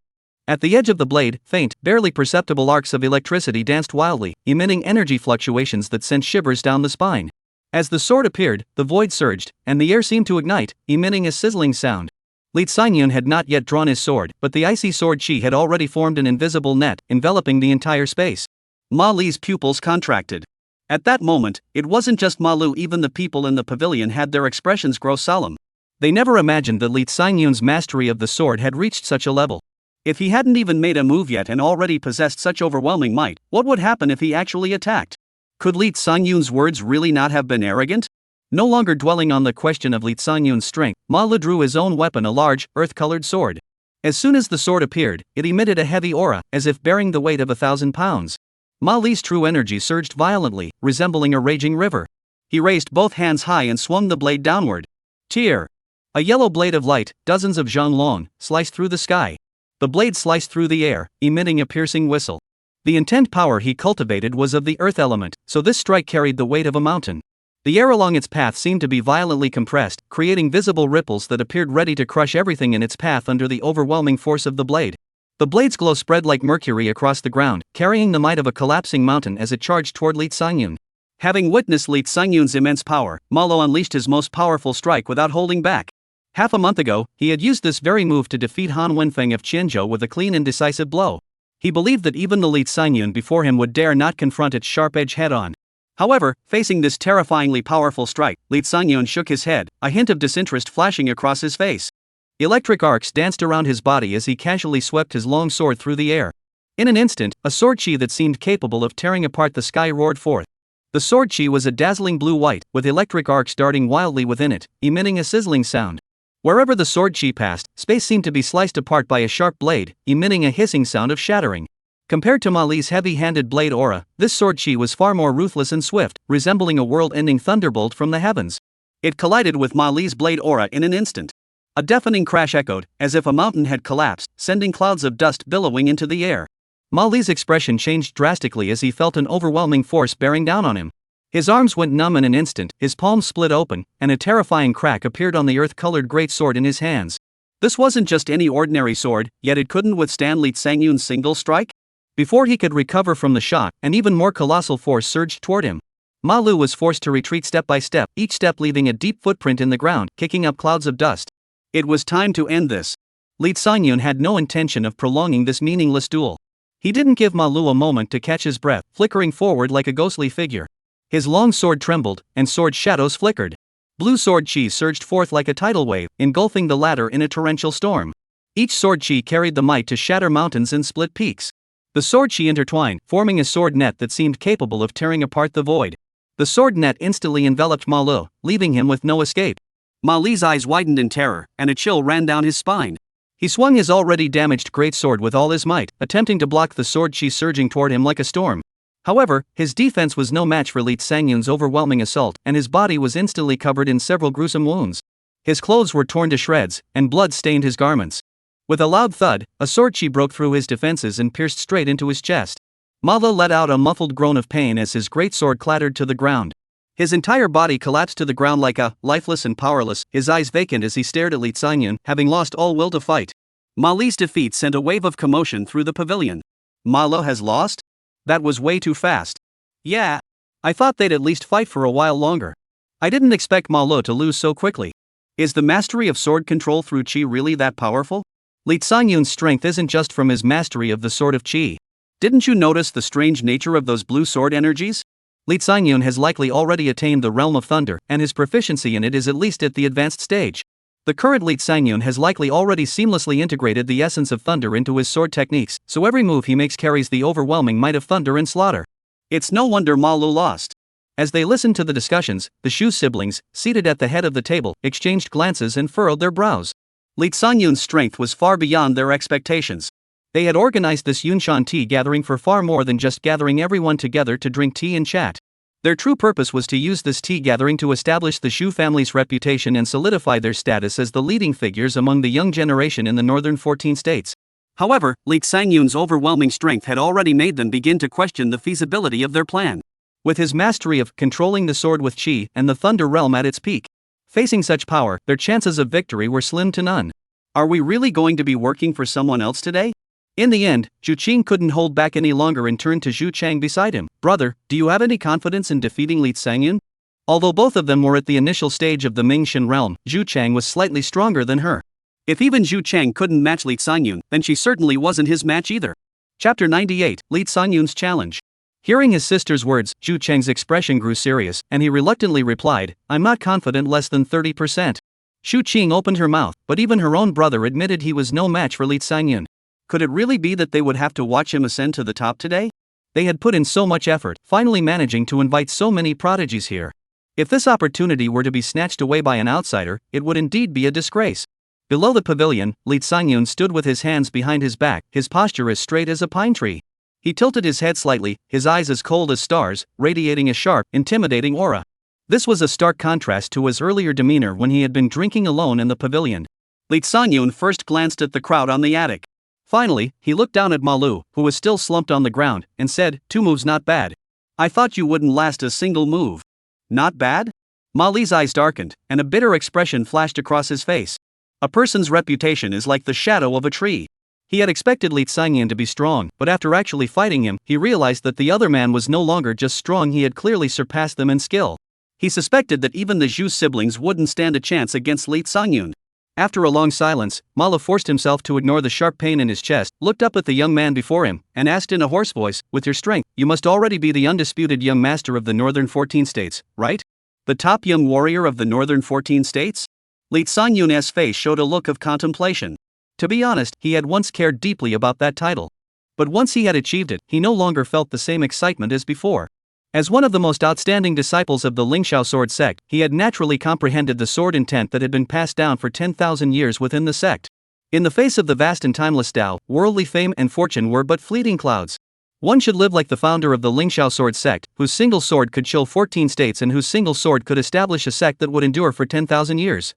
At the edge of the blade, faint, barely perceptible arcs of electricity danced wildly, emitting energy fluctuations that sent shivers down the spine. As the sword appeared, the void surged, and the air seemed to ignite, emitting a sizzling sound. Lee Sang-yoon had not yet drawn his sword, but the icy sword chi had already formed an invisible net, enveloping the entire space.
Ma Li's pupils contracted. At that moment, it wasn't just Ma Lu, even the people in the pavilion had their expressions grow solemn.
They never imagined that Lee Sang-yoon's mastery of the sword had reached such a level.
If he hadn't even made a move yet and already possessed such overwhelming might, what would happen if he actually attacked? Could Lee Sang-yoon's words really not have been arrogant?
No longer dwelling on the question of Lee Sang-yoon's strength, Ma Lu drew his own weapon, a large, earth-colored sword. As soon as the sword appeared, it emitted a heavy aura, as if bearing the weight of 1,000 pounds. Ma Li's true energy surged violently, resembling a raging river. He raised both hands high and swung the blade downward. Tear! A yellow blade of light, dozens of zhang long, sliced through the sky. The blade sliced through the air, emitting a piercing whistle. The intent power he cultivated was of the earth element, so this strike carried the weight of a mountain. The air along its path seemed to be violently compressed, creating visible ripples that appeared ready to crush everything in its path under the overwhelming force of the blade. The blade's glow spread like mercury across the ground, carrying the might of a collapsing mountain as it charged toward Lee Sang-yoon.
Having witnessed Lee Sang-yoon's immense power, Ma Lu unleashed his most powerful strike without holding back. Half a month ago, he had used this very move to defeat Han Wenfeng of Qianzhou with a clean and decisive blow. He believed that even the Lee Sang-yoon before him would dare not confront its sharp edge head-on. However, facing this terrifyingly powerful strike, Lee Sang-yoon shook his head, a hint of disinterest flashing across his face. Electric arcs danced around his body as he casually swept his long sword through the air. In an instant, a sword chi that seemed capable of tearing apart the sky roared forth. The sword chi was a dazzling blue-white, with electric arcs darting wildly within it, emitting a sizzling sound. Wherever the sword chi passed, space seemed to be sliced apart by a sharp blade, emitting a hissing sound of shattering. Compared to Ma Li's heavy-handed blade aura, this sword chi was far more ruthless and swift, resembling a world-ending thunderbolt from the heavens. It collided with Ma Li's blade aura in an instant. A deafening crash echoed, as if a mountain had collapsed, sending clouds of dust billowing into the air. Ma Li's expression changed drastically as he felt an overwhelming force bearing down on him. His arms went numb in an instant, his palms split open, and a terrifying crack appeared on the earth-colored great sword in his hands. This wasn't just any ordinary sword, yet it couldn't withstand Lee Sang-yoon's single strike? Before he could recover from the shock, an even more colossal force surged toward him. Ma Lu was forced to retreat step by step, each step leaving a deep footprint in the ground, kicking up clouds of dust. It was time to end this.
Lee Sang-yoon had no intention of prolonging this meaningless duel. He didn't give Ma Lu a moment to catch his breath, flickering forward like a ghostly figure. His long sword trembled, and sword shadows flickered. Blue sword chi surged forth like a tidal wave, engulfing the latter in a torrential storm. Each sword chi carried the might to shatter mountains and split peaks. The sword chi intertwined, forming a sword net that seemed capable of tearing apart the void. The sword net instantly enveloped Ma Lu, leaving him with no escape.
Ma Li's eyes widened in terror, and a chill ran down his spine.
He swung his already damaged greatsword with all his might, attempting to block the sword chi surging toward him like a storm. However, his defense was no match for Li Sangyun's overwhelming assault, and his body was instantly covered in several gruesome wounds. His clothes were torn to shreds, and blood stained his garments. With a loud thud, a sword chi broke through his defenses and pierced straight into his chest. Malo let out a muffled groan of pain as his greatsword clattered to the ground. His entire body collapsed to the ground like a, lifeless and powerless, his eyes vacant as he stared at Li Sangyun, having lost all will to fight. Mali's defeat sent a wave of commotion through the pavilion. Malo has lost? That was way too fast. Yeah. I thought they'd at least fight for a while longer. I didn't expect Malo to lose so quickly. Is the mastery of sword control through chi really that powerful? Li Sangyun's strength isn't just from his mastery of the sword of chi. Didn't you notice the strange nature of those blue sword energies? Li Sangyun has likely already attained the realm of thunder, and his proficiency in it is at least at the advanced stage. The current Li Sangyun has likely already seamlessly integrated the essence of thunder into his sword techniques, so every move he makes carries the overwhelming might of thunder and slaughter. It's no wonder Malu lost. As they listened to the discussions, the Shu siblings, seated at the head of the table, exchanged glances and furrowed their brows. Li Sangyun's strength was far beyond their expectations. They had organized this Yunshan tea gathering for far more than just gathering everyone together to drink tea and chat. Their true purpose was to use this tea gathering to establish the Shu family's reputation and solidify their status as the leading figures among the young generation in the northern 14 states. However, Li Sangyun's overwhelming strength had already made them begin to question the feasibility of their plan. With his mastery of controlling the sword with chi and the thunder realm at its peak, facing such power, their chances of victory were slim to none. Are we really going to be working for someone else today? In the end, Zhu Qing couldn't hold back any longer and turned to Zhu Chang beside him. Brother, do you have any confidence in defeating Li Sangyun? Although both of them were at the initial stage of the Mingxin realm, Zhu Chang was slightly stronger than her. If even Zhu Chang couldn't match Li Sangyun, then she certainly wasn't his match either. Chapter 98, Li Sangyun's Challenge. Hearing his sister's words, Zhu Chang's expression grew serious, and he reluctantly replied, I'm not confident less than 30%. Zhu Qing opened her mouth, but even her own brother admitted he was no match for Li Sangyun. Could it really be that they would have to watch him ascend to the top today? They had put in so much effort, finally managing to invite so many prodigies here. If this opportunity were to be snatched away by an outsider, it would indeed be a disgrace. Below the pavilion, Li Sangyun stood with his hands behind his back, his posture as straight as a pine tree. He tilted his head slightly, his eyes as cold as stars, radiating a sharp, intimidating aura. This was a stark contrast to his earlier demeanor when he had been drinking alone in the pavilion. Li Sangyun first glanced at the crowd on the attic. Finally, he looked down at Malu, who was still slumped on the ground, and said, 2 moves not bad. I thought you wouldn't last a single move. Not bad? Mali's eyes darkened, and a bitter expression flashed across his face. A person's reputation is like the shadow of a tree. He had expected Li Sangyun to be strong, but after actually fighting him, he realized that the other man was no longer just strong, he had clearly surpassed them in skill. He suspected that even the Zhu siblings wouldn't stand a chance against Li Sangyun. After a long silence, Malo forced himself to ignore the sharp pain in his chest, looked up at the young man before him, and asked in a hoarse voice, with your strength, you must already be the undisputed young master of the northern 14 states, right? The top young warrior of the northern 14 states? Li Sangyun's face showed a look of contemplation. To be honest, he had once cared deeply about that title. But once he had achieved it, he no longer felt the same excitement as before. As one of the most outstanding disciples of the Lingxiao sword sect, he had naturally comprehended the sword intent that had been passed down for 10,000 years within the sect. In the face of the vast and timeless Tao, worldly fame and fortune were but fleeting clouds. One should live like the founder of the Lingxiao sword sect, whose single sword could chill 14 states and whose single sword could establish a sect that would endure for 10,000 years.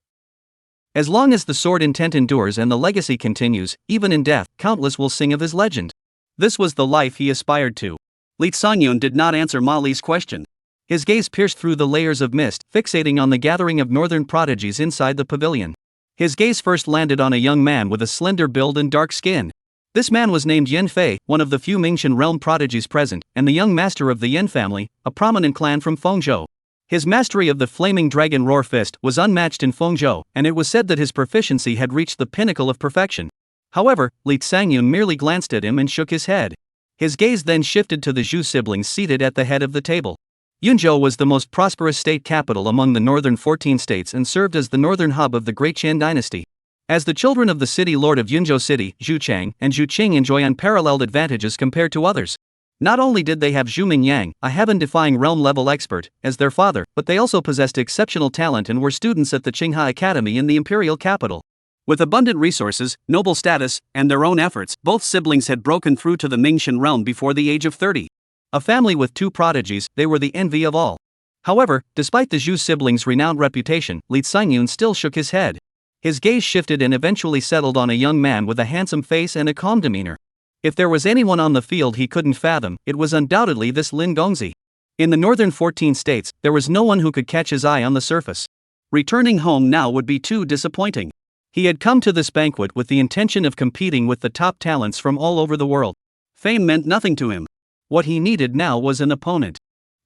As long as the sword intent endures and the legacy continues, even in death, countless will sing of his legend. This was the life he aspired to. Li Sangyun did not answer Mali's question. His gaze pierced through the layers of mist, fixating on the gathering of northern prodigies inside the pavilion. His gaze first landed on a young man with a slender build and dark skin. This man was named Yen Fei, one of the few Mingxin realm prodigies present, and the young master of the Yen family, a prominent clan from Fengzhou. His mastery of the flaming dragon roar fist was unmatched in Fengzhou, and it was said that his proficiency had reached the pinnacle of perfection. However, Li Sangyun merely glanced at him and shook his head. His gaze then shifted to the Zhu siblings seated at the head of the table. Yunzhou was the most prosperous state capital among the northern 14 states and served as the northern hub of the Great Qian dynasty. As the children of the city lord of Yunzhou City, Zhu Chang and Zhu Qing enjoy unparalleled advantages compared to others. Not only did they have Zhu Mingyang, a heaven-defying realm-level expert, as their father, but they also possessed exceptional talent and were students at the Qinghe Academy in the imperial capital.
With abundant resources, noble status, and their own efforts, both siblings had broken through to the Mingxian realm before the age of 30.
A family with two prodigies, they were the envy of all. However, despite the Zhu siblings' renowned reputation, Li Xinyun still shook his head. His gaze shifted and eventually settled on a young man with a handsome face and a calm demeanor. If there was anyone on the field he couldn't fathom, it was undoubtedly this Lin Gongzi. In the northern 14 states, there was no one who could catch his eye on the surface.
Returning home now would be too disappointing.
He had come to this banquet with the intention of competing with the top talents from all over the world.
Fame meant nothing to him.
What he needed now was an opponent.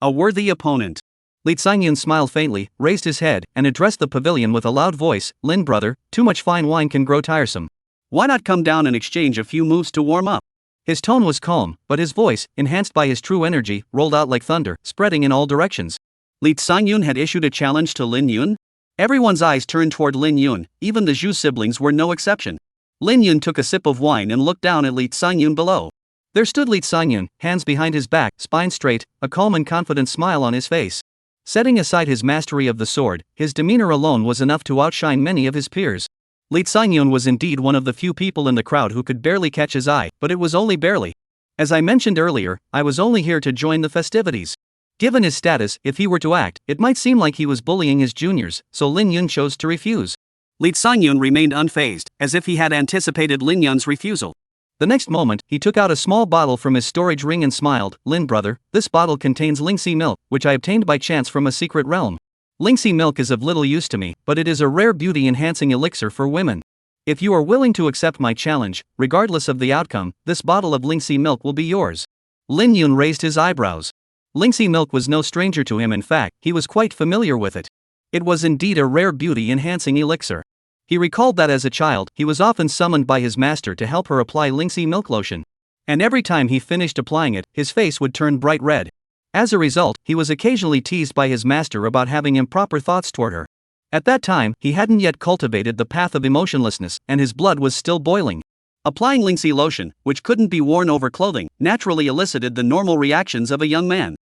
A worthy opponent.
Li Xinyun smiled faintly, raised his head, and addressed the pavilion with a loud voice. Lin brother, too much fine wine can grow tiresome.
Why not come down and exchange a few moves to warm up?
His tone was calm, but his voice, enhanced by his true energy, rolled out like thunder, spreading in all directions.
Li Xinyun had issued a challenge to Lin Yun? Everyone's eyes turned toward Lin Yun, even the Zhu siblings were no exception. Lin Yun took a sip of wine and looked down at Li Xinyun below.
There stood Li Xinyun, hands behind his back, spine straight, a calm and confident smile on his face. Setting aside his mastery of the sword, his demeanor alone was enough to outshine many of his peers. Li Xinyun was indeed one of the few people in the crowd who could barely catch his eye, but it was only barely. As I mentioned earlier, I was only here to join the festivities. Given his status, if he were to act, it might seem like he was bullying his juniors, so Lin Yun chose to refuse.
Li Xinyun remained unfazed, as if he had anticipated Lin Yun's refusal.
The next moment, he took out a small bottle from his storage ring and smiled. Lin brother, this bottle contains Lingxi milk, which I obtained by chance from a secret realm. Lingxi milk is of little use to me, but it is a rare beauty-enhancing elixir for women. If you are willing to accept my challenge, regardless of the outcome, this bottle of Lingxi milk will be yours. Lin Yun raised his eyebrows. Lingxi milk was no stranger to him. In fact, he was quite familiar with it. It was indeed a rare beauty-enhancing elixir. He recalled that as a child, he was often summoned by his master to help her apply Lingxi milk lotion. And every time he finished applying it, his face would turn bright red. As a result, he was occasionally teased by his master about having improper thoughts toward her. At that time, he hadn't yet cultivated the path of emotionlessness, and his blood was still boiling.
Applying Lingxi lotion, which couldn't be worn over clothing, naturally elicited the normal reactions of a young man.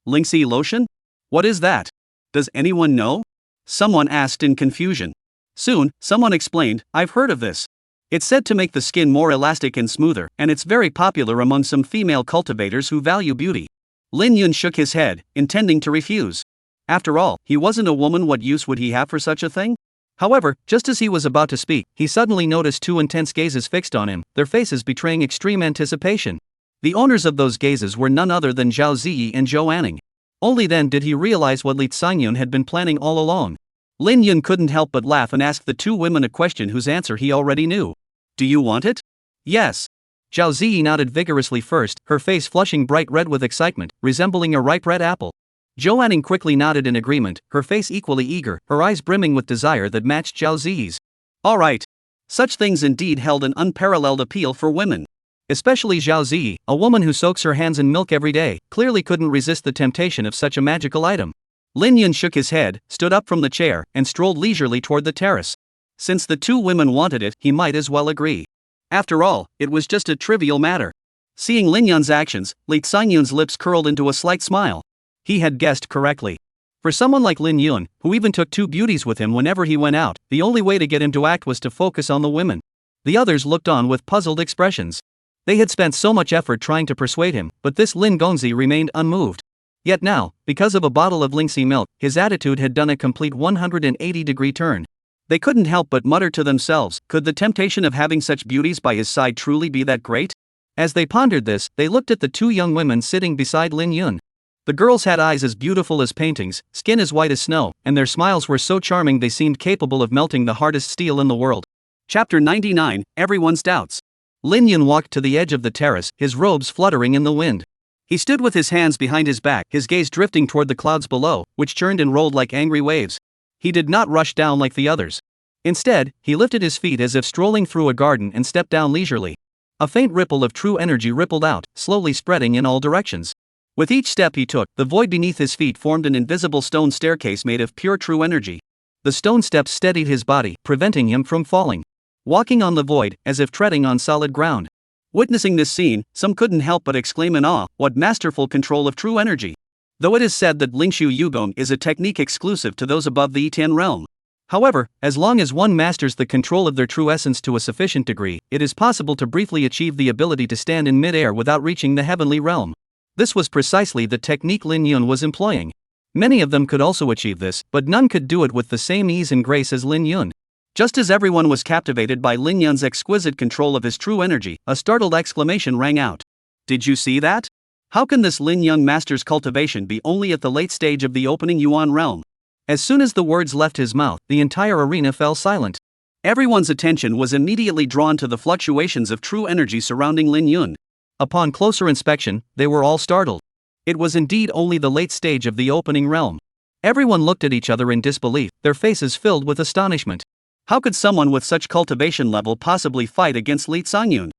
Lingxi lotion? What is that? Does anyone know? Someone asked in confusion. Soon, someone explained, I've heard of this. It's said to make the skin more elastic and smoother, and it's very popular among some female cultivators who value beauty. Lin Yun shook his head, intending to refuse. After all, he wasn't a woman. What use would he have for such a thing? However, just as he was about to speak, he suddenly noticed two intense gazes fixed on him, their faces betraying extreme anticipation. The owners of those gazes were none other than Zhao Ziyi and Zhou Anning. Only then did he realize what Li Xinyun had been planning all along. Lin Yun couldn't help but laugh and asked the two women a question whose answer he already knew. Do you want it?
Yes. Zhao Ziyi nodded vigorously first, her face flushing bright red with excitement, resembling a ripe red apple. Zhou Anning quickly nodded in agreement, her face equally eager, her eyes brimming with desire that matched Zhao Ziyi's.
All right. Such things indeed held an unparalleled appeal for women.
Especially Zhao Ziyi, a woman who soaks her hands in milk every day, clearly couldn't resist the temptation of such a magical item. Lin Yun shook his head, stood up from the chair, and strolled leisurely toward the terrace. Since the two women wanted it, he might as well agree. After all, it was just a trivial matter. Seeing Lin Yun's actions, Li Xinyun's lips curled into a slight smile. He had guessed correctly. For someone like Lin Yun, who even took two beauties with him whenever he went out, the only way to get him to act was to focus on the women. The others looked on with puzzled expressions. They had spent so much effort trying to persuade him, but this Lin Gongzi remained unmoved. Yet now, because of a bottle of Lingxi milk, his attitude had done a complete 180-degree turn. They couldn't help but mutter to themselves, could the temptation of having such beauties by his side truly be that great? As they pondered this, they looked at the two young women sitting beside Lin Yun. The girls had eyes as beautiful as paintings, skin as white as snow, and their smiles were so charming they seemed capable of melting the hardest steel in the world.
Chapter 99, Everyone's Doubts.
Lin Yun walked to the edge of the terrace, his robes fluttering in the wind.
He stood with his hands behind his back, his gaze drifting toward the clouds below, which churned and rolled like angry waves. He did not rush down like the others. Instead, he lifted his feet as if strolling through a garden and stepped down leisurely. A faint ripple of true energy rippled out, slowly spreading in all directions. With each step he took, the void beneath his feet formed an invisible stone staircase made of pure true energy. The stone steps steadied his body, preventing him from falling. Walking on the void, as if treading on solid ground. Witnessing this scene, some couldn't help but exclaim in awe, what masterful control of true energy. Though it is said that Lingshu Yugong is a technique exclusive to those above the Yitian realm.
However, as long as one masters the control of their true essence to a sufficient degree, it is possible to briefly achieve the ability to stand in mid-air without reaching the heavenly realm. This was precisely the technique Lin Yun was employing. Many of them could also achieve this, but none could do it with the same ease and grace as Lin Yun. Just as everyone was captivated by Lin Yun's exquisite control of his true energy, a startled exclamation rang out. Did you see that? How can this Lin Yun master's cultivation be only at the late stage of the opening Yuan realm? As soon as the words left his mouth, the entire arena fell silent. Everyone's attention was immediately drawn to the fluctuations of true energy surrounding Lin Yun. Upon closer inspection, they were all startled. It was indeed only the late stage of the opening realm. Everyone looked at each other in disbelief, their faces filled with astonishment. How could someone with such cultivation level possibly fight against Li Sangyun?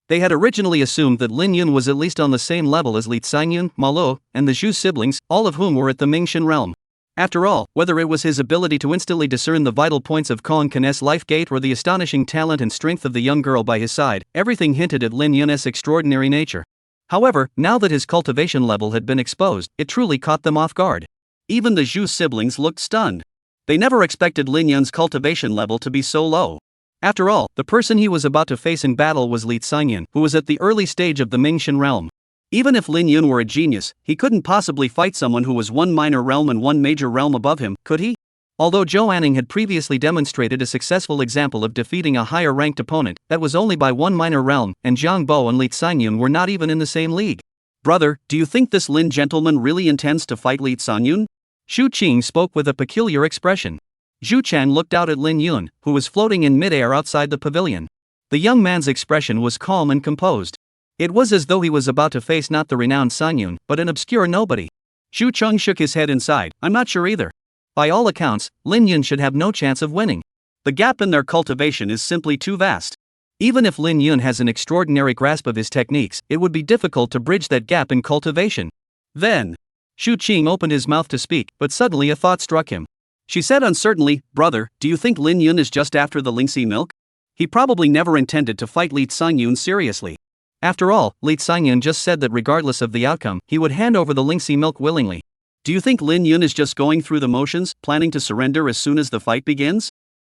They had originally assumed that Lin Yun was at least on the same level as Li Sangyun, Ma Luo, and the Zhu siblings, all of whom were at the Mingxin realm. After all, whether it was his ability to instantly discern the vital points of Kong Kan's life gate or the astonishing talent and strength of the young girl by his side, everything hinted at Lin Yun's extraordinary nature. However, now that his cultivation level had been exposed, it truly caught them off guard. Even the Zhu siblings looked stunned. They never expected Lin Yun's cultivation level to be so low. After all, the person he was about to face in battle was Li Sangyun, who was at the early stage of the Mingxin realm. Even if Lin Yun were a genius, he couldn't possibly fight someone who was one minor realm and one major realm above him, could he? Although Zhou Anning had previously demonstrated a successful example of defeating a higher-ranked opponent, that was only by one minor realm, and Jiang Bo and Li Sangyun were not even in the same league. Brother, do you think this Lin gentleman really intends to fight Li Sangyun? Xu Qing spoke with a peculiar expression. Zhu Chan looked out at Lin Yun, who was floating in mid-air outside the pavilion. The young man's expression was calm and composed. It was as though he was about to face not the renowned Sangyun, but an obscure nobody. Xu Cheng shook his head inside. I'm not sure either. By all accounts, Lin Yun should have no chance of winning. The gap in their cultivation is simply too vast. Even if Lin Yun has an extraordinary grasp of his techniques, it would be difficult to bridge that gap in cultivation. Then, Xu Qing opened his mouth to speak, but suddenly a thought struck him. She said uncertainly, Brother, do you think Lin Yun is just after the Lingxi milk? He probably never intended to fight Li Sangyun seriously. After all, Li Sangyun just said that regardless of the outcome, he would hand over the Lingxi milk willingly. Do you think Lin Yun is just going through the motions, planning to surrender as soon as the fight begins?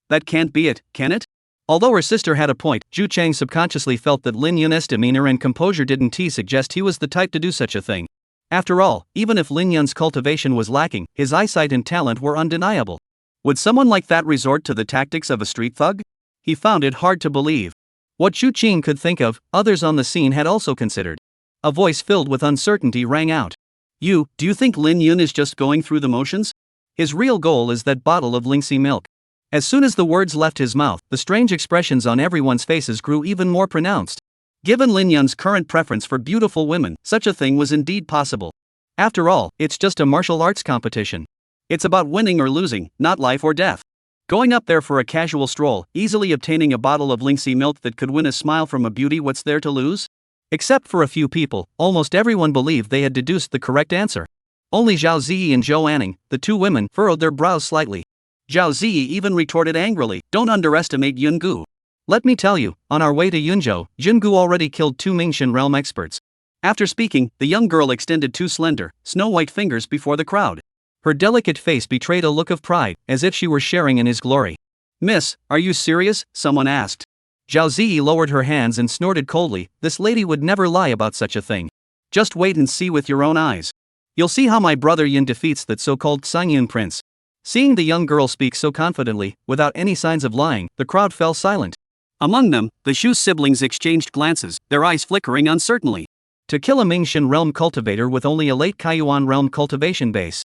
That can't be it, can it? Although her sister had a point, Zhu Chang subconsciously felt that Lin Yun's demeanor and composure didn't suggest he was the type to do such a thing. After all, even if Lin Yun's cultivation was lacking, his eyesight and talent were undeniable. Would someone like that resort to the tactics of a street thug? He found it hard to believe. What Xu Qing could think of, others on the scene had also considered. A voice filled with uncertainty rang out. Do you think Lin Yun is just going through the motions? His real goal is that bottle of Lingxi milk. As soon as the words left his mouth, the strange expressions on everyone's faces grew even more pronounced. Given Lin Yun's current preference for beautiful women, such a thing was indeed possible. After all, it's just a martial arts competition. It's about winning or losing, not life or death. Going up there for a casual stroll, easily obtaining a bottle of Lingxi milk that could win a smile from a beauty, what's there to lose? Except for a few people, almost everyone believed they had deduced the correct answer. Only Zhao Ziyi and Zhou Anning, the two women, furrowed their brows slightly. Zhao Ziyi even retorted angrily, don't underestimate Yungu. Let me tell you, on our way to Yunzhou, Yungu already killed 2 Mingxin realm experts. After speaking, the young girl extended 2 slender, snow-white fingers before the crowd. Her delicate face betrayed a look of pride, as if she were sharing in his glory. Miss, are you serious? Someone asked. Zhao Ziyi lowered her hands and snorted coldly, this lady would never lie about such a thing. Just wait and see with your own eyes. You'll see how my brother Yin defeats that so-called Sangyun prince. Seeing the young girl speak so confidently, without any signs of lying, the crowd fell silent. Among them, the Xu siblings exchanged glances, their eyes flickering uncertainly. To kill a Mingxin realm cultivator with only a late Kaiyuan realm cultivation base.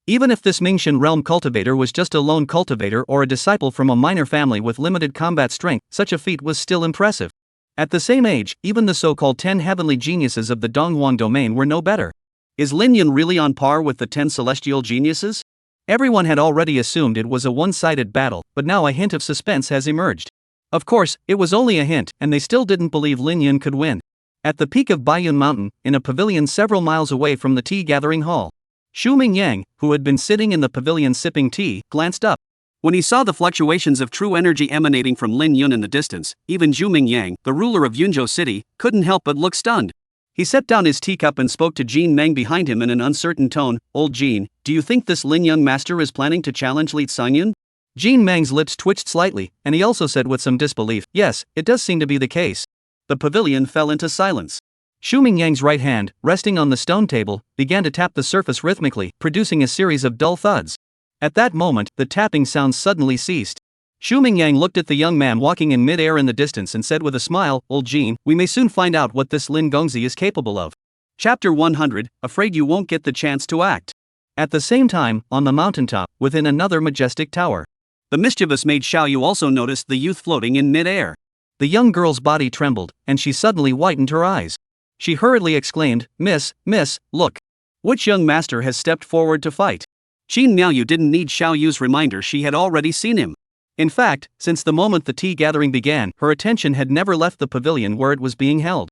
Even if this Mingxin realm cultivator was just a lone cultivator or a disciple from a minor family with limited combat strength, such a feat was still impressive. At the same age, even the so-called 10 heavenly geniuses of the Donghuang domain were no better. Is Lin Yun really on par with the 10 celestial geniuses? Everyone had already assumed it was a one-sided battle, but now a hint of suspense has emerged. Of course, it was only a hint, and they still didn't believe Lin Yun could win. At the peak of Baiyun Mountain, in a pavilion several miles away from the tea-gathering hall, Xu Mingyang, who had been sitting in the pavilion sipping tea, glanced up. When he saw the fluctuations of true energy emanating from Lin Yun in the distance, even Xu Mingyang, the ruler of Yunzhou City, couldn't help but look stunned. He set down his teacup and spoke to Jin Meng behind him in an uncertain tone. Old Jin, do you think this Lin Yun master is planning to challenge Li Sangyun? Jean Mang's lips twitched slightly, and he also said with some disbelief, yes, it does seem to be the case.
The pavilion fell into silence.
Xu Mingyang's right hand, resting on the stone table, began to tap the surface rhythmically, producing a series of dull thuds. At that moment, the tapping sounds suddenly ceased. Xu Mingyang looked at the young man walking in mid-air in the distance and said with a smile, "Old Jean, we may soon find out what this Lin Gongzi is capable of."
Chapter 100, Afraid you won't get the chance to act.
At the same time, on the mountaintop, within another majestic tower,
the mischievous maid Xiaoyu also noticed the youth floating in mid-air.
The young girl's body trembled, and she suddenly whitened her eyes. She hurriedly exclaimed, Miss, look.
Which young master has stepped forward to fight? Qin Miaoyu didn't need Xiaoyu's reminder, she had already seen him.
In fact, since the moment the tea gathering began, her attention had never left the pavilion where it was being held.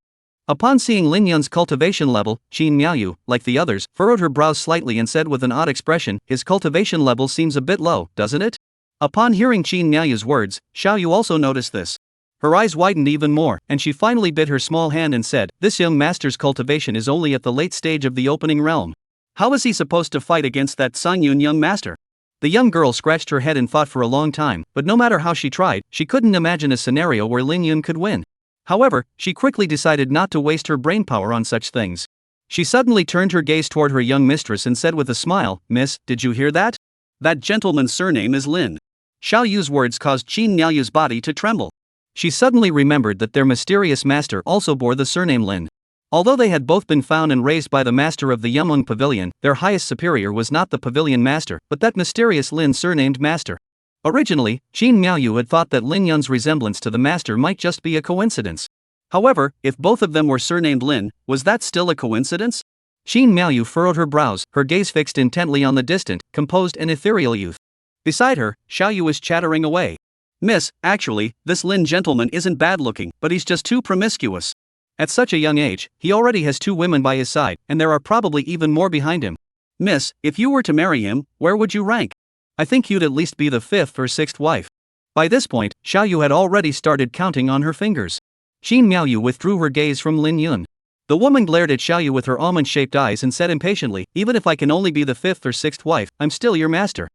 Upon seeing Lin Yun's cultivation level, Qin Miaoyu, like the others, furrowed her brows slightly and said with an odd expression, his cultivation level seems a bit low, doesn't it? Upon hearing Qin Miaoyu's words, Xiaoyu also noticed this. Her eyes widened even more, and she finally bit her small hand and said, this young master's cultivation is only at the late stage of the opening realm.
How is he supposed to fight against that Sanyun young master?
The young girl scratched her head and thought for a long time, but no matter how she tried, she couldn't imagine a scenario where Lin Yun could win. However, she quickly decided not to waste her brainpower on such things. She suddenly turned her gaze toward her young mistress and said with a smile, Miss, did you hear that?
That gentleman's surname is Lin. Xiaoyu's words caused Qin Miaoyu's body to tremble.
She suddenly remembered that their mysterious master also bore the surname Lin. Although they had both been found and raised by the master of the Yumeng Pavilion, their highest superior was not the pavilion master, but that mysterious Lin surnamed master. Originally, Qin Miaoyu had thought that Lin Yun's resemblance to the master might just be a coincidence. However, if both of them were surnamed Lin, was that still a coincidence? Qin Miaoyu furrowed her brows, her gaze fixed intently on the distant, composed and ethereal youth. Beside her, Xiaoyu was chattering away.
Miss, actually, this Lin gentleman isn't bad looking, but he's just too promiscuous.
At such a young age, he already has 2 women by his side, and there are probably even more behind him.
Miss, if you were to marry him, where would you rank?
I think you'd at least be the 5th or 6th wife. By this point, Xiaoyu had already started counting on her fingers. Qin Miaoyu withdrew her gaze from Lin Yun. The woman glared at Xiaoyu with her almond-shaped eyes and said impatiently, even if I can only be the 5th or 6th wife, I'm still your master.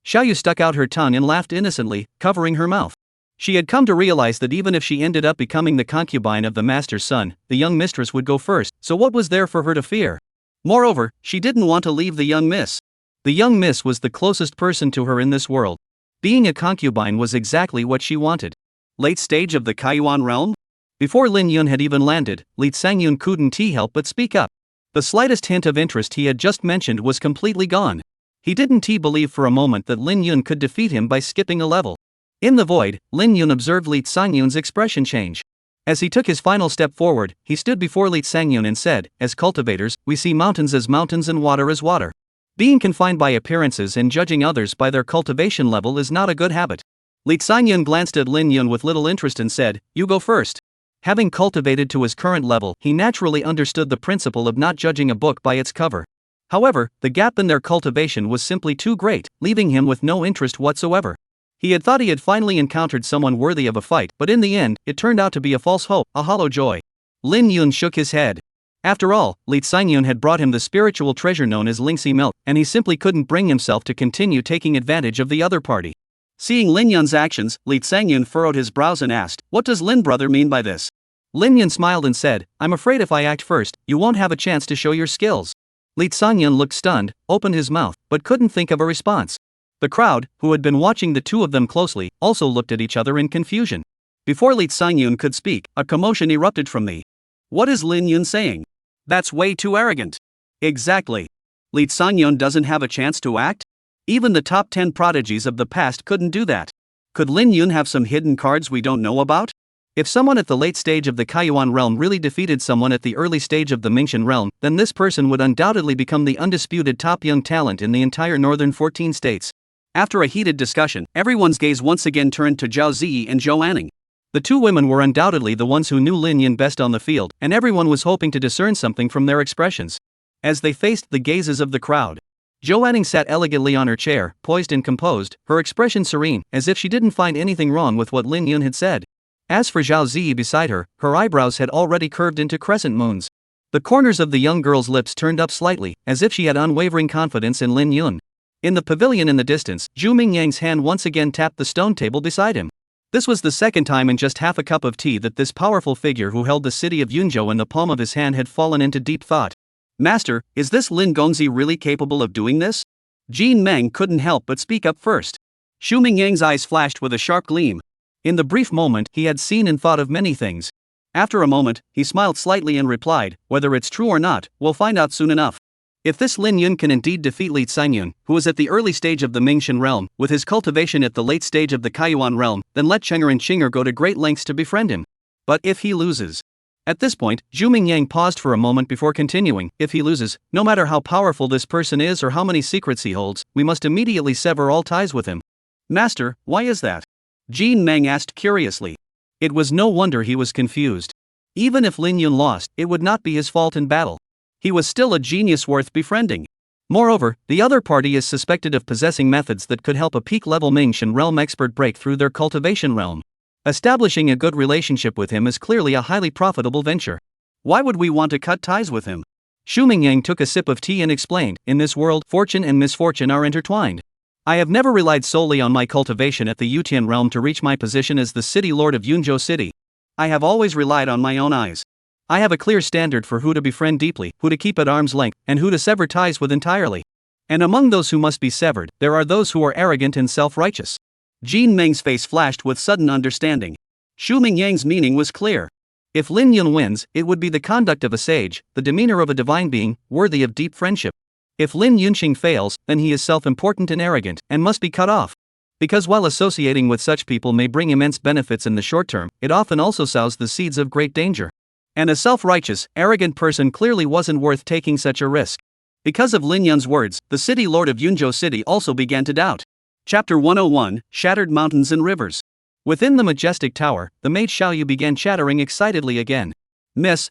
Xiaoyu stuck out her tongue and laughed innocently, covering her mouth. She had come to realize that even if she ended up becoming the concubine of the master's son, the young mistress would go first, so what was there for her to fear? Moreover, she didn't want to leave the young miss. The young miss was the closest person to her in this world. Being a concubine was exactly what she wanted.
Late stage of the Kaiyuan realm?
Before Lin Yun had even landed, Li Sangyun couldn't help but speak up. The slightest hint of interest he had just mentioned was completely gone. He didn't believe for a moment that Lin Yun could defeat him by skipping a level. In the void, Lin Yun observed Li Sangyun's expression change. As he took his final step forward, he stood before Li Sangyun and said, as cultivators, we see mountains as mountains and water as water. Being confined by appearances and judging others by their cultivation level is not a good habit. Li Sangyun glanced at Lin Yun with little interest and said, you go first. Having cultivated to his current level, he naturally understood the principle of not judging a book by its cover. However, the gap in their cultivation was simply too great, leaving him with no interest whatsoever. He had thought he had finally encountered someone worthy of a fight, but in the end, it turned out to be a false hope, a hollow joy. Lin Yun shook his head. After all, Li Sangyun had brought him the spiritual treasure known as Lingxi milk, and he simply couldn't bring himself to continue taking advantage of the other party.
Seeing Lin Yun's actions, Li Sangyun furrowed his brows and asked, what does Lin brother mean by this?
Lin Yun smiled and said, I'm afraid if I act first, you won't have a chance to show your skills. Li Sangyun looked stunned, opened his mouth, but couldn't think of a response. The crowd, who had been watching the two of them closely, also looked at each other in confusion. Before Li Sangyun could speak, a commotion erupted from the. What is Lin Yun saying? That's way too arrogant. Exactly. Li Sangyun doesn't have a chance to act? Even the top 10 prodigies of the past couldn't do that. Could Lin Yun have some hidden cards we don't know about? If someone at the late stage of the Kaiyuan realm really defeated someone at the early stage of the Mingxian realm, then this person would undoubtedly become the undisputed top young talent in the entire northern 14 states. After a heated discussion, everyone's gaze once again turned to Zhao Ziyi and Zhou Anning. The two women were undoubtedly the ones who knew Lin Yun best on the field, and everyone was hoping to discern something from their expressions. As they faced the gazes of the crowd, Zhou Anning sat elegantly on her chair, poised and composed, her expression serene, as if she didn't find anything wrong with what Lin Yun had said. As for Zhao Ziyi beside her, her eyebrows had already curved into crescent moons. The corners of the young girl's lips turned up slightly, as if she had unwavering confidence in Lin Yun. In the pavilion in the distance, Zhu Mingyang's hand once again tapped the stone table beside him. This was the second time in just half a cup of tea that this powerful figure who held the city of Yunzhou in the palm of his hand had fallen into deep thought. Master, is this Lin Gongzi really capable of doing this? Jin Meng couldn't help but speak up first. Xu Mingyang's eyes flashed with a sharp gleam. In the brief moment, he had seen and thought of many things. After a moment, he smiled slightly and replied, whether it's true or not, we'll find out soon enough. If this Lin Yun can indeed defeat Li Xinyun, who is at the early stage of the Mingxian realm, with his cultivation at the late stage of the Kaiyuan realm, then let Chenger and Qinger go to great lengths to befriend him. But if he loses? At this point, Zhu Mingyang paused for a moment before continuing. If he loses, no matter how powerful this person is or how many secrets he holds, we must immediately sever all ties with him. Master, why is that? Jin Meng asked curiously. It was no wonder he was confused. Even if Lin Yun lost, it would not be his fault in battle. He was still a genius worth befriending. Moreover, the other party is suspected of possessing methods that could help a peak-level Mingxian realm expert break through their cultivation realm. Establishing a good relationship with him is clearly a highly profitable venture. Why would we want to cut ties with him? Xu Mingyang took a sip of tea and explained, in this world, fortune and misfortune are intertwined. I have never relied solely on my cultivation at the Yutian realm to reach my position as the city lord of Yunzhou City. I have always relied on my own eyes. I have a clear standard for who to befriend deeply, who to keep at arm's length, and who to sever ties with entirely. And among those who must be severed, there are those who are arrogant and self-righteous. Jin Meng's face flashed with sudden understanding. Xu Mingyang's meaning was clear. If Lin Yun wins, it would be the conduct of a sage, the demeanor of a divine being, worthy of deep friendship. If Lin Yunxing fails, then he is self-important and arrogant, and must be cut off. Because while associating with such people may bring immense benefits in the short term, it often also sows the seeds of great danger. And a self-righteous, arrogant person clearly wasn't worth taking such a risk. Because of Lin Yun's words, the city lord of Yunzhou City also began to doubt. Chapter 101, Shattered Mountains and Rivers. Within the majestic tower, the maid Xiaoyu began chattering excitedly again. Miss,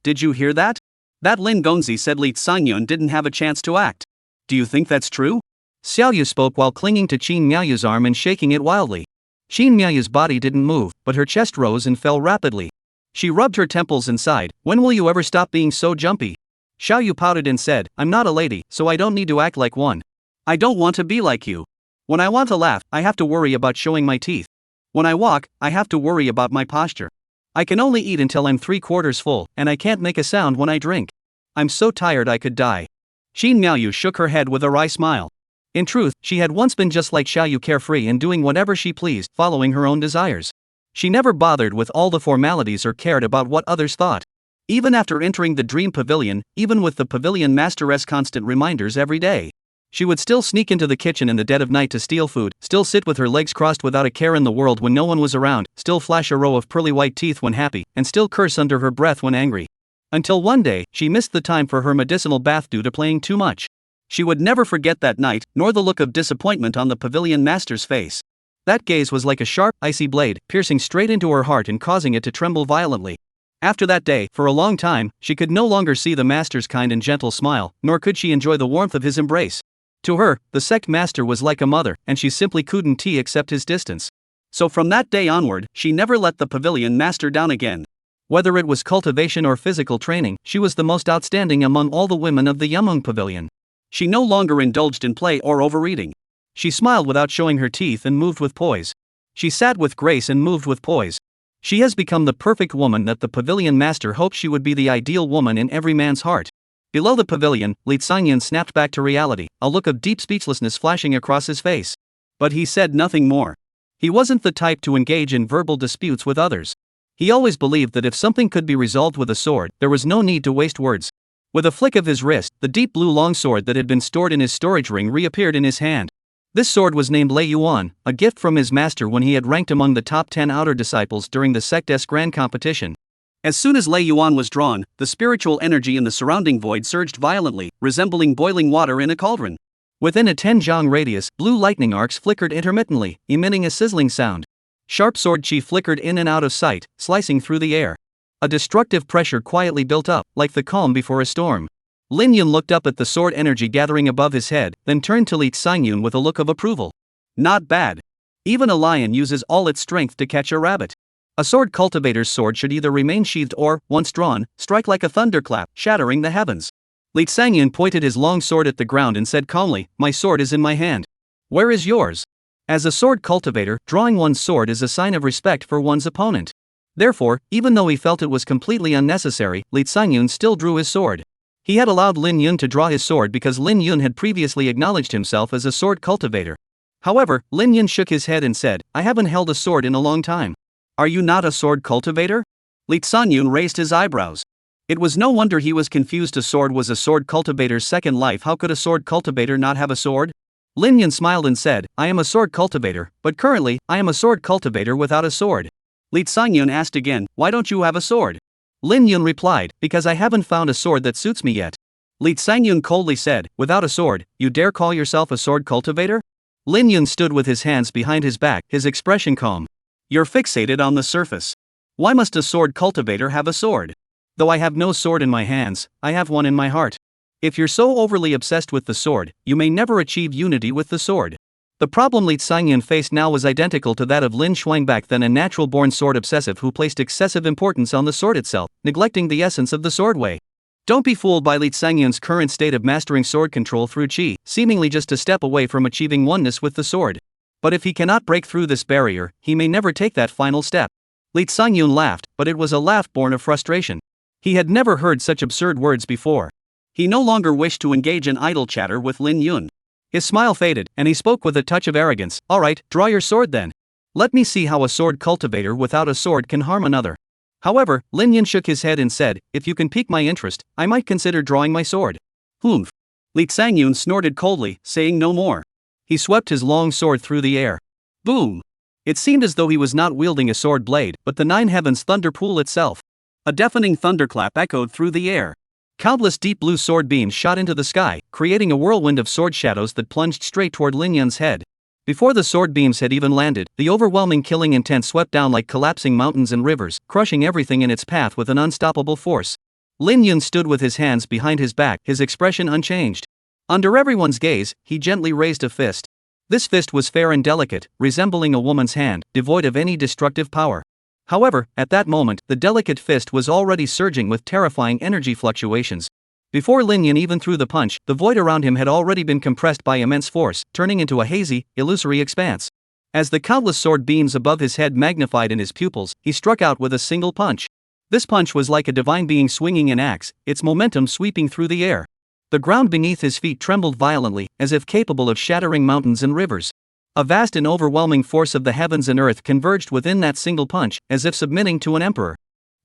did you hear that? That Lin Gongzi said Li Xinyun didn't have a chance to act. Do you think that's true? Xiaoyu spoke while clinging to Qin Miaoyu's arm and shaking it wildly. Qin Miaoyu's body didn't move, but her chest rose and fell rapidly. She rubbed her temples and sighed. When will you ever stop being so jumpy? Xiaoyu pouted and said, I'm not a lady, so I don't need to act like one. I don't want to be like you. When I want to laugh, I have to worry about showing my teeth. When I walk, I have to worry about my posture. I can only eat until I'm 3/4 full, and I can't make a sound when I drink. I'm so tired I could die. Qin Miaoyu shook her head with a wry smile. In truth, she had once been just like Xiaoyu, carefree and doing whatever she pleased, following her own desires. She never bothered with all the formalities or cared about what others thought. Even after entering the dream pavilion, even with the pavilion master's constant reminders every day, she would still sneak into the kitchen in the dead of night to steal food, still sit with her legs crossed without a care in the world when no one was around, still flash a row of pearly white teeth when happy, and still curse under her breath when angry. Until one day, she missed the time for her medicinal bath due to playing too much. She would never forget that night, nor the look of disappointment on the pavilion master's face. That gaze was like a sharp, icy blade, piercing straight into her heart and causing it to tremble violently. After that day, for a long time, she could no longer see the master's kind and gentle smile, nor could she enjoy the warmth of his embrace. To her, the sect master was like a mother, and she simply couldn't accept his distance. So from that day onward, she never let the pavilion master down again. Whether it was cultivation or physical training, she was the most outstanding among all the women of the Yameng pavilion. She no longer indulged in play or overeating. She smiled without showing her teeth and moved with poise. She sat with grace and moved with poise. She has become the perfect woman that the pavilion master hoped she would be, the ideal woman in every man's heart. Below the pavilion, Li Xinyun snapped back to reality, a look of deep speechlessness flashing across his face. But he said nothing more. He wasn't the type to engage in verbal disputes with others. He always believed that if something could be resolved with a sword, there was no need to waste words. With a flick of his wrist, the deep blue longsword that had been stored in his storage ring reappeared in his hand. This sword was named Lei Yuan, a gift from his master when he had ranked among the top 10 outer disciples during the sect's grand competition. As soon as Lei Yuan was drawn, the spiritual energy in the surrounding void surged violently, resembling boiling water in a cauldron. Within a 10-zhang radius, blue lightning arcs flickered intermittently, emitting a sizzling sound. Sharp sword chi flickered in and out of sight, slicing through the air. A destructive pressure quietly built up, like the calm before a storm. Lin Yun looked up at the sword energy gathering above his head, then turned to Li Xinyun with a look of approval. Not bad. Even a lion uses all its strength to catch a rabbit. A sword cultivator's sword should either remain sheathed or, once drawn, strike like a thunderclap, shattering the heavens. Li Sangyun pointed his long sword at the ground and said calmly, "My sword is in my hand. Where is yours?" As a sword cultivator, drawing one's sword is a sign of respect for one's opponent. Therefore, even though he felt it was completely unnecessary, Li Sangyun still drew his sword. He had allowed Lin Yun to draw his sword because Lin Yun had previously acknowledged himself as a sword cultivator. However, Lin Yun shook his head and said, "I haven't held a sword in a long time." "Are you not a sword cultivator?" Li Sangyun raised his eyebrows. It was no wonder he was confused. A sword was a sword cultivator's second life. How could a sword cultivator not have a sword? Lin Yun smiled and said, "I am a sword cultivator, but currently, I am a sword cultivator without a sword." Li Sangyun asked again, "Why don't you have a sword?" Lin Yun replied, "Because I haven't found a sword that suits me yet." Li Sangyun coldly said, "Without a sword, you dare call yourself a sword cultivator?" Lin Yun stood with his hands behind his back, his expression calm. "You're fixated on the surface. Why must a sword cultivator have a sword? Though I have no sword in my hands, I have one in my heart. If you're so overly obsessed with the sword, you may never achieve unity with the sword." The problem Li Sangyun faced now was identical to that of Lin Shuang back then, a natural-born sword obsessive who placed excessive importance on the sword itself, neglecting the essence of the sword way. Don't be fooled by Li Sangyun's current state of mastering sword control through qi, seemingly just a step away from achieving oneness with the sword. But if he cannot break through this barrier, he may never take that final step. Li Sangyun laughed, but it was a laugh born of frustration. He had never heard such absurd words before. He no longer wished to engage in idle chatter with Lin Yun. His smile faded, and he spoke with a touch of arrogance. "All right, draw your sword then. Let me see how a sword cultivator without a sword can harm another." However, Lin Yun shook his head and said, "If you can pique my interest, I might consider drawing my sword." "Humph." Li Sangyun snorted coldly, saying no more. He swept his long sword through the air. Boom! It seemed as though he was not wielding a sword blade, but the nine heavens thunder pool itself. A deafening thunderclap echoed through the air. Countless deep blue sword beams shot into the sky, creating a whirlwind of sword shadows that plunged straight toward Lin Yun's head. Before the sword beams had even landed, the overwhelming killing intent swept down like collapsing mountains and rivers, crushing everything in its path with an unstoppable force. Lin Yun stood with his hands behind his back, his expression unchanged. Under everyone's gaze, he gently raised a fist. This fist was fair and delicate, resembling a woman's hand, devoid of any destructive power. However, at that moment, the delicate fist was already surging with terrifying energy fluctuations. Before Lin Yun even threw the punch, the void around him had already been compressed by immense force, turning into a hazy, illusory expanse. As the countless sword beams above his head magnified in his pupils, he struck out with a single punch. This punch was like a divine being swinging an axe, its momentum sweeping through the air. The ground beneath his feet trembled violently, as if capable of shattering mountains and rivers. A vast and overwhelming force of the heavens and earth converged within that single punch, as if submitting to an emperor.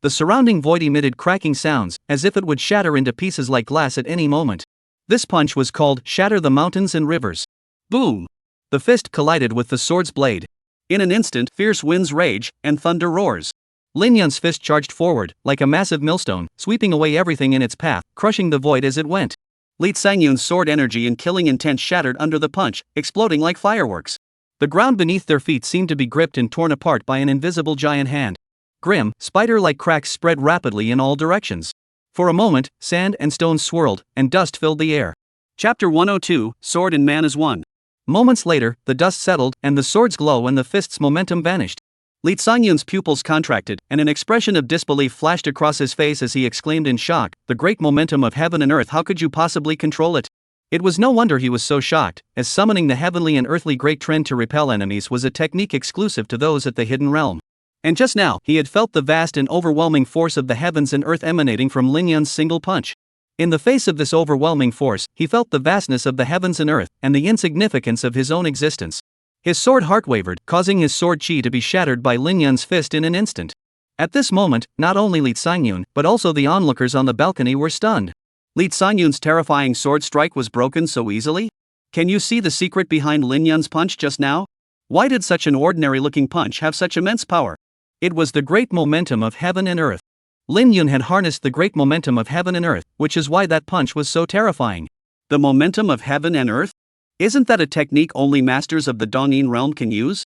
The surrounding void emitted cracking sounds, as if it would shatter into pieces like glass at any moment. This punch was called "Shatter the Mountains and Rivers." Boom! The fist collided with the sword's blade. In an instant, fierce winds rage, and thunder roars. Lin Yun's fist charged forward, like a massive millstone, sweeping away everything in its path, crushing the void as it went. Li Sangyun's sword energy and killing intent shattered under the punch, exploding like fireworks. The ground beneath their feet seemed to be gripped and torn apart by an invisible giant hand. Grim, spider-like cracks spread rapidly in all directions. For a moment, sand and stones swirled, and dust filled the air. Chapter 102, Sword and Man as One. Moments later, the dust settled, and the sword's glow and the fist's momentum vanished. Li Sangyun's pupils contracted, and an expression of disbelief flashed across his face as he exclaimed in shock, "The great momentum of heaven and earth, how could you possibly control it?" It was no wonder he was so shocked, as summoning the heavenly and earthly great trend to repel enemies was a technique exclusive to those at the hidden realm. And just now, he had felt the vast and overwhelming force of the heavens and earth emanating from Lin Yun's single punch. In the face of this overwhelming force, he felt the vastness of the heavens and earth, and the insignificance of his own existence. His sword heart wavered, causing his sword chi to be shattered by Lin Yun's fist in an instant. At this moment, not only Li Sangyun, but also the onlookers on the balcony were stunned. Li Sangyun's terrifying sword strike was broken so easily? Can you see the secret behind Lin Yun's punch just now? Why did such an ordinary-looking punch have such immense power? It was the great momentum of heaven and earth. Lin Yun had harnessed the great momentum of heaven and earth, which is why that punch was so terrifying. The momentum of heaven and earth? Isn't that a technique only masters of the Dongyin realm can use?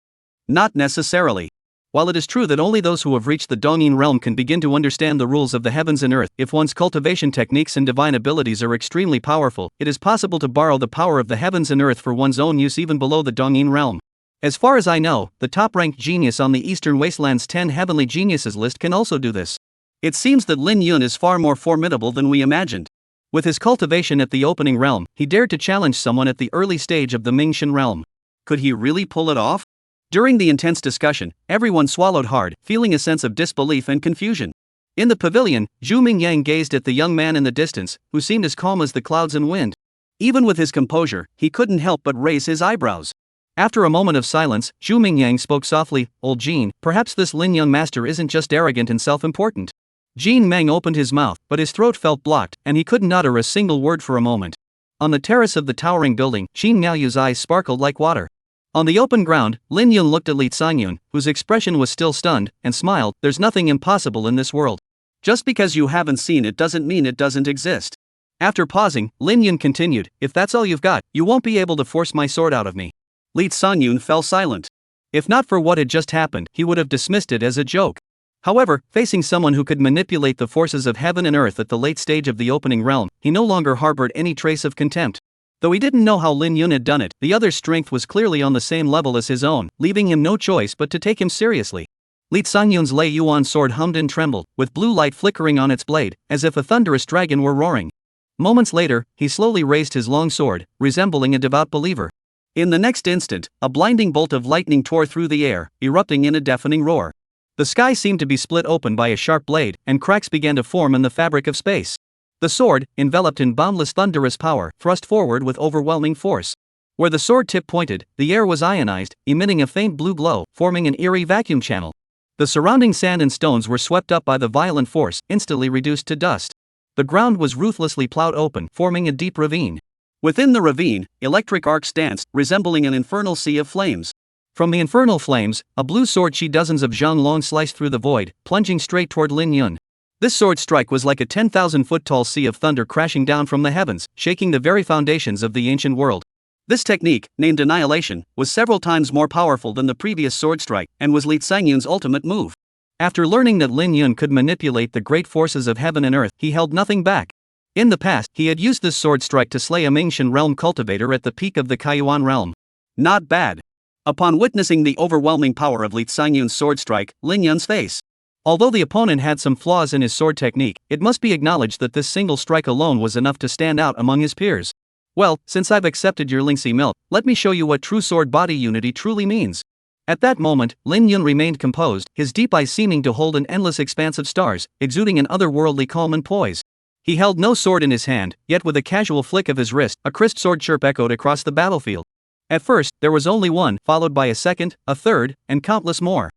Not necessarily. While it is true that only those who have reached the Dongyin realm can begin to understand the rules of the heavens and earth, if one's cultivation techniques and divine abilities are extremely powerful, it is possible to borrow the power of the heavens and earth for one's own use even below the Dongyin realm. As far as I know, the top-ranked genius on the Eastern Wasteland's 10 Heavenly Geniuses list can also do this. It seems that Lin Yun is far more formidable than we imagined. With his cultivation at the opening realm, he dared to challenge someone at the early stage of the Mingxian realm.
Could he really pull it off? During the intense discussion, everyone swallowed hard, feeling a sense of disbelief and confusion. In the pavilion, Zhu Mingyang gazed at the young man in the distance, who seemed as calm as the clouds and wind. Even with his composure, he couldn't help but raise his eyebrows. After a moment of silence, Zhu Mingyang spoke softly, "Old Jin, perhaps this Lin young master isn't just arrogant and self-important." Jin Meng opened his mouth, but his throat felt blocked, and he couldn't utter a single word for a moment. On the terrace of the towering building, Qin Miaoyu's eyes sparkled like water. On the open ground, Lin Yun looked at Li Sangyun, whose expression was still stunned, and smiled. "There's nothing impossible in this world. Just because you haven't seen it doesn't mean it doesn't exist."
After pausing, Lin Yun continued, "If that's all you've got, you won't be able to force my sword out of me."
Li Sangyun fell silent.
If not for what had just happened, he would have dismissed it as a joke. However, facing someone who could manipulate the forces of heaven and earth at the late stage of the opening realm, he no longer harbored any trace of contempt. Though he didn't know how Lin Yun had done it, the other's strength was clearly on the same level as his own, leaving him no choice but to take him seriously. Li Sangyun's Lei Yuan sword hummed and trembled, with blue light flickering on its blade, as if a thunderous dragon were roaring. Moments later, he slowly raised his long sword, resembling a devout believer. In the next instant, a blinding bolt of lightning tore through the air, erupting in a deafening roar. The sky seemed to be split open by a sharp blade, and cracks began to form in the fabric of space. The sword, enveloped in boundless thunderous power, thrust forward with overwhelming force. Where the sword tip pointed, the air was ionized, emitting a faint blue glow, forming an eerie vacuum channel. The surrounding sand and stones were swept up by the violent force, instantly reduced to dust. The ground was ruthlessly plowed open, forming a deep ravine.
Within the ravine, electric arcs danced, resembling an infernal sea of flames.
From the infernal flames, a blue sword chi dozens of zhang-long sliced through the void, plunging straight toward Lin Yun. This sword strike was like a 10,000-foot-tall sea of thunder crashing down from the heavens, shaking the very foundations of the ancient world. This technique, named Annihilation, was several times more powerful than the previous sword strike, and was Li Sangyun's ultimate move. After learning that Lin Yun could manipulate the great forces of heaven and earth, he held nothing back. In the past, he had used this sword strike to slay a Mingxian realm cultivator at the peak of the Kaiyuan realm.
Not bad. Upon witnessing the overwhelming power of Li Sangyun's sword strike, Lin Yun's face.
Although the opponent had some flaws in his sword technique, it must be acknowledged that this single strike alone was enough to stand out among his peers. "Well, since I've accepted your Lingxi milk, let me show you what true sword-body unity truly means." At that moment, Lin Yun remained composed, his deep eyes seeming to hold an endless expanse of stars, exuding an otherworldly calm and poise. He held no sword in his hand, yet with a casual flick of his wrist, a crisp sword chirp echoed across the battlefield. At first, there was only one, followed by a second, a third, and countless more.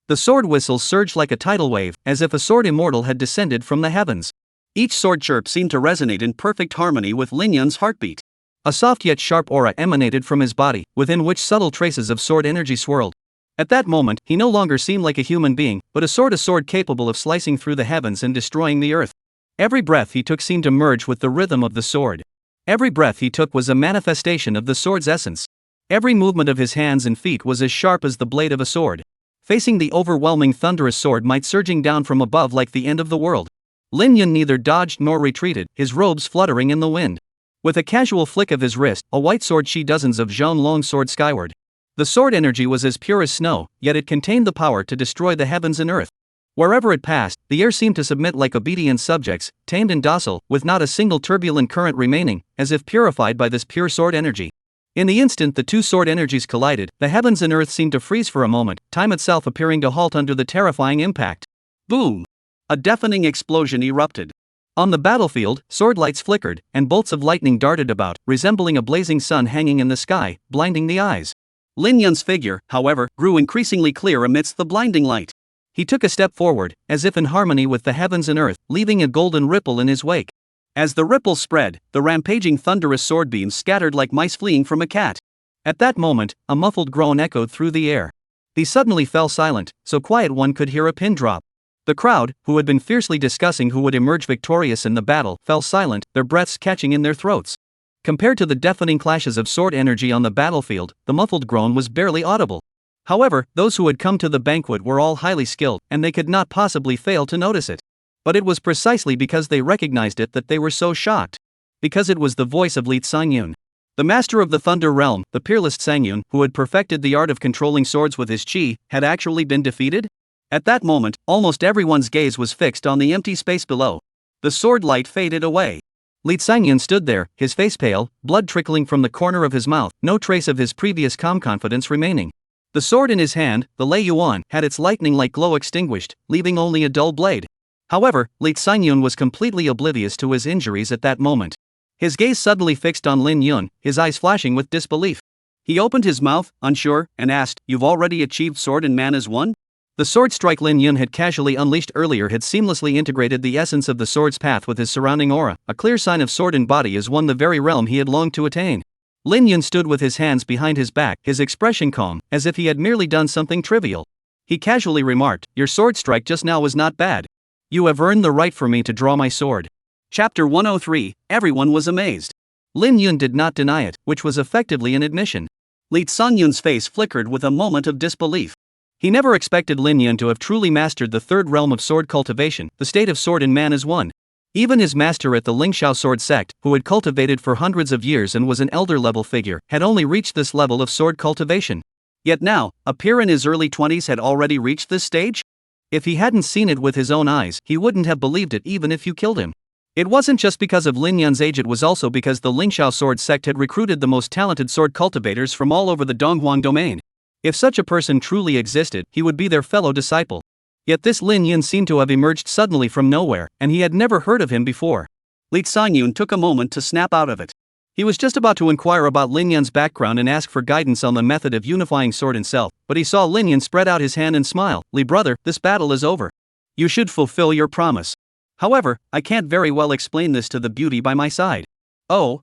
The sword whistles surged like a tidal wave, as if a sword immortal had descended from the heavens. Each sword chirp seemed to resonate in perfect harmony with Lin Yun's heartbeat. A soft yet sharp aura emanated from his body, within which subtle traces of sword energy swirled. At that moment, he no longer seemed like a human being, but a sword capable of slicing through the heavens and destroying the earth. Every breath he took seemed to merge with the rhythm of the sword. Every breath he took was a manifestation of the sword's essence. Every movement of his hands and feet was as sharp as the blade of a sword. Facing the overwhelming thunderous sword might surging down from above like the end of the world. Lin Yun neither dodged nor retreated, his robes fluttering in the wind. With a casual flick of his wrist, a white sword chi dozens of zhang-long soared skyward. The sword energy was as pure as snow, yet it contained the power to destroy the heavens and earth. Wherever it passed, the air seemed to submit like obedient subjects, tamed and docile, with not a single turbulent current remaining, as if purified by this pure sword energy. In the instant the two sword energies collided, the heavens and earth seemed to freeze for a moment, time itself appearing to halt under the terrifying impact. Boom! A deafening explosion erupted. On the battlefield, sword lights flickered, and bolts of lightning darted about, resembling a blazing sun hanging in the sky, blinding the eyes. Lin Yun's figure, however, grew increasingly clear amidst the blinding light. He took a step forward, as if in harmony with the heavens and earth, leaving a golden ripple in his wake. As the ripple spread, the rampaging thunderous sword beams scattered like mice fleeing from a cat. At that moment, a muffled groan echoed through the air. These suddenly fell silent, so quiet one could hear a pin drop. The crowd, who had been fiercely discussing who would emerge victorious in the battle, fell silent, their breaths catching in their throats. Compared to the deafening clashes of sword energy on the battlefield, the muffled groan was barely audible. However, those who had come to the banquet were all highly skilled, and they could not possibly fail to notice it. But it was precisely because they recognized it that they were so shocked. Because it was the voice of Li Sangyun. The master of the Thunder Realm, the peerless Sangyun, who had perfected the art of controlling swords with his chi, had actually been defeated? At that moment, almost everyone's gaze was fixed on the empty space below. The sword light faded away. Li Xinyun stood there, his face pale, blood trickling from the corner of his mouth, no trace of his previous calm confidence remaining. The sword in his hand, the Lei Yuan, had its lightning-like glow extinguished, leaving only a dull blade. However, Li Xinyun was completely oblivious to his injuries at that moment. His gaze suddenly fixed on Lin Yun, his eyes flashing with disbelief. He opened his mouth, unsure, and asked, "You've already achieved sword and man as one?" The sword strike Lin Yun had casually unleashed earlier had seamlessly integrated the essence of the sword's path with his surrounding aura, a clear sign of sword and body as one, the very realm he had longed to attain. Lin Yun stood with his hands behind his back, his expression calm, as if he had merely done something trivial. He casually remarked, "Your sword strike just now was not bad. You have earned the right for me to draw my sword." Chapter 103, everyone was amazed. Lin Yun did not deny it, which was effectively an admission. Li Xinyun's face flickered with a moment of disbelief. He never expected Lin Yun to have truly mastered the third realm of sword cultivation, the state of sword and man as one. Even his master at the Lingxiao sword sect, who had cultivated for hundreds of years and was an elder-level figure, had only reached this level of sword cultivation. Yet now, a peer in his early 20s had already reached this stage? If he hadn't seen it with his own eyes, he wouldn't have believed it even if you killed him. It wasn't just because of Lin Yun's age, it was also because the Lingxiao sword sect had recruited the most talented sword cultivators from all over the Donghuang domain. If such a person truly existed, he would be their fellow disciple. Yet this Lin Yun seemed to have emerged suddenly from nowhere, and he had never heard of him before. Li Xinyun took a moment to snap out of it. He was just about to inquire about Lin Yun's background and ask for guidance on the method of unifying sword and self, but he saw Lin Yun spread out his hand and smile. "Li brother, this battle is over. You should fulfill your promise. However, I can't very well explain this to the beauty by my side." Oh.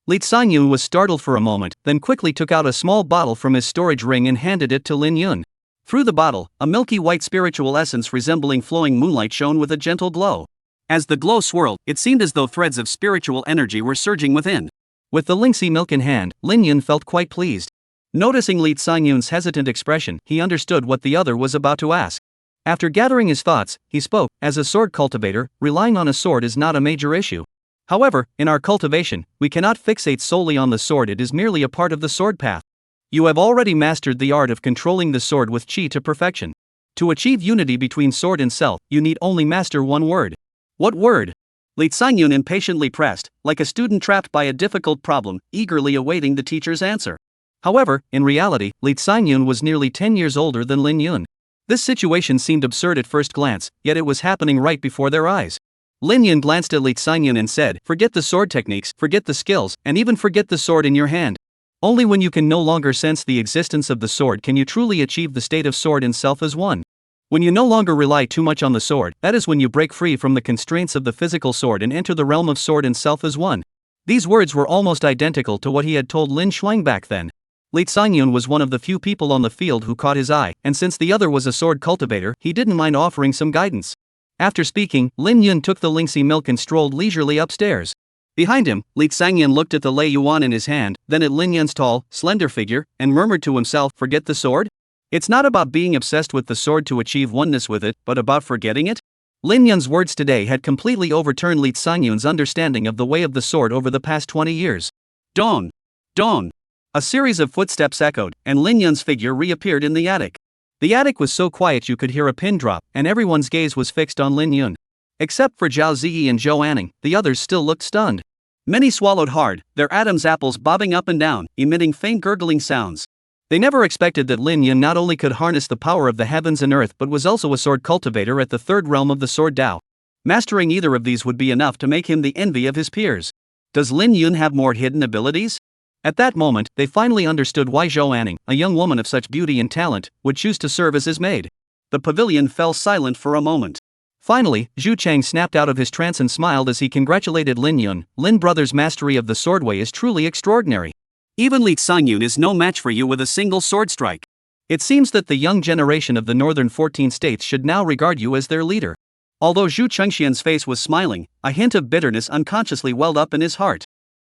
Li Xinyun was startled for a moment, then quickly took out a small bottle from his storage ring and handed it to Lin Yun. Through the bottle, a milky white spiritual essence resembling flowing moonlight shone with a gentle glow. As the glow swirled, it seemed as though threads of spiritual energy were surging within. With the Lingxi milk in hand, Lin Yun felt quite pleased. Noticing Li Xinyun's hesitant expression, he understood what the other was about to ask. After gathering his thoughts, he spoke, "As a sword cultivator, relying on a sword is not a major issue. However, in our cultivation, we cannot fixate solely on the sword, it is merely a part of the sword path. You have already mastered the art of controlling the sword with qi to perfection. To achieve unity between sword and self, you need only master one word." "What word?" Li Xinyun impatiently pressed, like a student trapped by a difficult problem, eagerly awaiting the teacher's answer. However, in reality, Li Xinyun was nearly 10 years older than Lin Yun. This situation seemed absurd at first glance, yet it was happening right before their eyes. Lin Yun glanced at Li Xinyun and said, "Forget the sword techniques, forget the skills, and even forget the sword in your hand. Only when you can no longer sense the existence of the sword can you truly achieve the state of sword and self as one. When you no longer rely too much on the sword, that is when you break free from the constraints of the physical sword and enter the realm of sword and self as one." These words were almost identical to what he had told Lin Shuang back then. Li Xinyun was one of the few people on the field who caught his eye, and since the other was a sword cultivator, he didn't mind offering some guidance. After speaking, Lin Yun took the Lingxi milk and strolled leisurely upstairs. Behind him, Li Xinyun looked at the Lei Yuan in his hand, then at Lin Yun's tall, slender figure, and murmured to himself, "Forget the sword? It's not about being obsessed with the sword to achieve oneness with it, but about forgetting it?" Lin Yun's words today had completely overturned Li Xinyun's understanding of the way of the sword over the past 20 years. Dawn! Dawn! A series of footsteps echoed, and Lin Yun's figure reappeared in the attic. The attic was so quiet you could hear a pin drop, and everyone's gaze was fixed on Lin Yun. Except for Zhao Ziyi and Zhou Anning, the others still looked stunned. Many swallowed hard, their Adam's apples bobbing up and down, emitting faint gurgling sounds. They never expected that Lin Yun not only could harness the power of the heavens and earth but was also a sword cultivator at the third realm of the sword Dao. Mastering either of these would be enough to make him the envy of his peers. Does Lin Yun have more hidden abilities? At that moment, they finally understood why Zhou Anning, a young woman of such beauty and talent, would choose to serve as his maid. The pavilion fell silent for a moment. Finally, Zhu Chang snapped out of his trance and smiled as he congratulated Lin Yun. "Lin brother's mastery of the swordway is truly extraordinary. Even Li Xinyun is no match for you with a single sword strike. It seems that the young generation of the northern 14 states should now regard you as their leader." Although Zhu Chengxian's face was smiling, a hint of bitterness unconsciously welled up in his heart.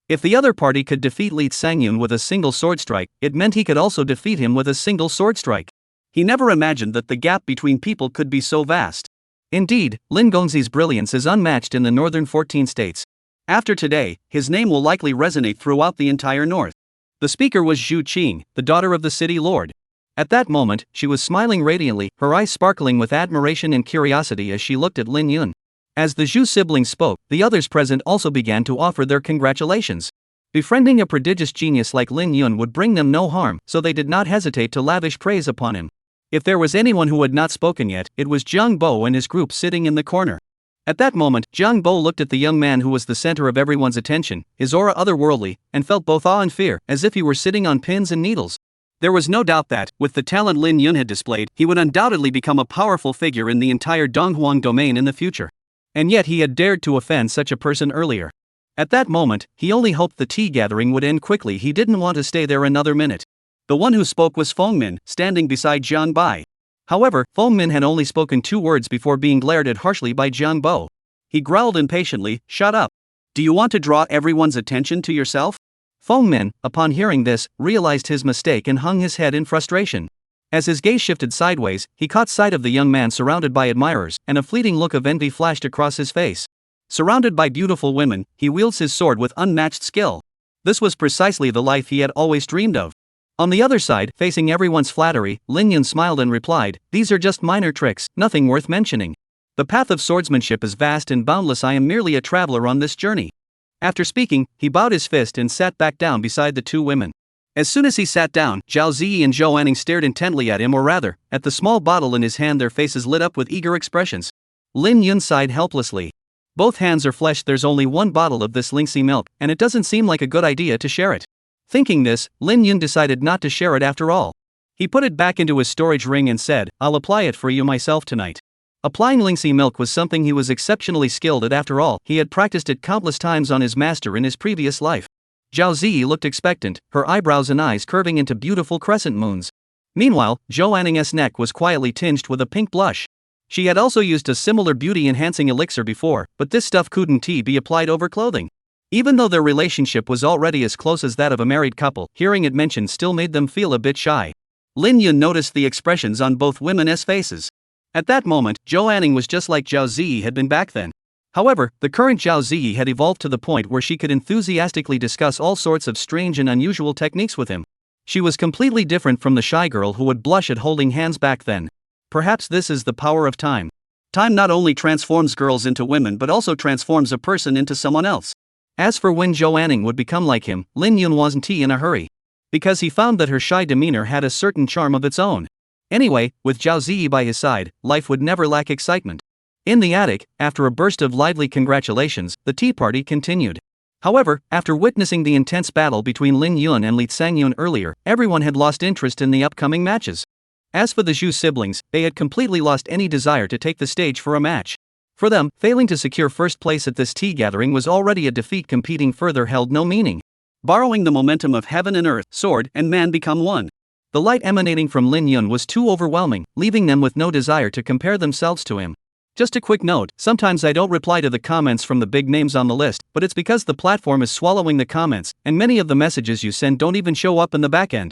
If the other party could defeat Li Xinyun with a single sword strike, it meant he could also defeat him with a single sword strike. He never imagined that the gap between people could be so vast. Indeed, Lin Gongzi's brilliance is unmatched in the northern 14 states. After today, his name will likely resonate throughout the entire north. The speaker was Zhu Qing, the daughter of the city lord. At that moment, she was smiling radiantly, her eyes sparkling with admiration and curiosity as she looked at Lin Yun. As the Zhu siblings spoke, the others present also began to offer their congratulations. Befriending a prodigious genius like Lin Yun would bring them no harm, so they did not hesitate to lavish praise upon him. If there was anyone who had not spoken yet, it was Jiang Bo and his group sitting in the corner. At that moment, Jiang Bo looked at the young man who was the center of everyone's attention, his aura otherworldly, and felt both awe and fear, as if he were sitting on pins and needles. There was no doubt that, with the talent Lin Yun had displayed, he would undoubtedly become a powerful figure in the entire Donghuang domain in the future. And yet he had dared to offend such a person earlier. At that moment, he only hoped the tea gathering would end quickly. He didn't want to stay there another minute. The one who spoke was Fengmin, standing beside Jiang Bai. However, Fengmin had only spoken 2 words before being glared at harshly by Jiang Bo. He growled impatiently, "Shut up. Do you want to draw everyone's attention to yourself?" Fengmin, upon hearing this, realized his mistake and hung his head in frustration. As his gaze shifted sideways, he caught sight of the young man surrounded by admirers, and a fleeting look of envy flashed across his face. Surrounded by beautiful women, he wields his sword with unmatched skill. This was precisely the life he had always dreamed of. On the other side, facing everyone's flattery, Lin Yun smiled and replied, "These are just minor tricks, nothing worth mentioning. The path of swordsmanship is vast and boundless. I am merely a traveler on this journey." After speaking, he bowed his fist and sat back down beside the 2 women. As soon as he sat down, Zhao Ziyi and Zhou Anning stared intently at him, or rather, at the small bottle in his hand. Their faces lit up with eager expressions. Lin Yun sighed helplessly. "Both hands are flesh. There's only 1 bottle of this Lingxi milk, and it doesn't seem like a good idea to share it." Thinking this, Lin Yun decided not to share it after all. He put it back into his storage ring and said, "I'll apply it for you myself tonight." Applying Lingxi milk was something he was exceptionally skilled at. After all, he had practiced it countless times on his master in his previous life. Zhao Ziyi looked expectant, her eyebrows and eyes curving into beautiful crescent moons. Meanwhile, Zhou Anning's neck was quietly tinged with a pink blush. She had also used a similar beauty-enhancing elixir before, but this stuff couldn't be applied over clothing. Even though their relationship was already as close as that of a married couple, hearing it mentioned still made them feel a bit shy. Lin Yun noticed the expressions on both women's faces. At that moment, Zhou Anning was just like Zhao Ziyi had been back then. However, the current Zhao Ziyi had evolved to the point where she could enthusiastically discuss all sorts of strange and unusual techniques with him. She was completely different from the shy girl who would blush at holding hands back then. Perhaps this is the power of time. Time not only transforms girls into women but also transforms a person into someone else. As for when Zhou Anning would become like him, Lin Yun wasn't in a hurry. Because he found that her shy demeanor had a certain charm of its own. Anyway, with Zhao Ziyi by his side, life would never lack excitement. In the attic, after a burst of lively congratulations, the tea party continued. However, after witnessing the intense battle between Lin Yun and Li Sangyun earlier, everyone had lost interest in the upcoming matches. As for the Zhu siblings, they had completely lost any desire to take the stage for a match. For them, failing to secure first place at this tea gathering was already a defeat. Competing further held no meaning. Borrowing the momentum of heaven and earth, sword and man become one. The light emanating from Lin Yun was too overwhelming, leaving them with no desire to compare themselves to him. Just a quick note, sometimes I don't reply to the comments from the big names on the list, but it's because the platform is swallowing the comments, and many of the messages you send don't even show up in the backend.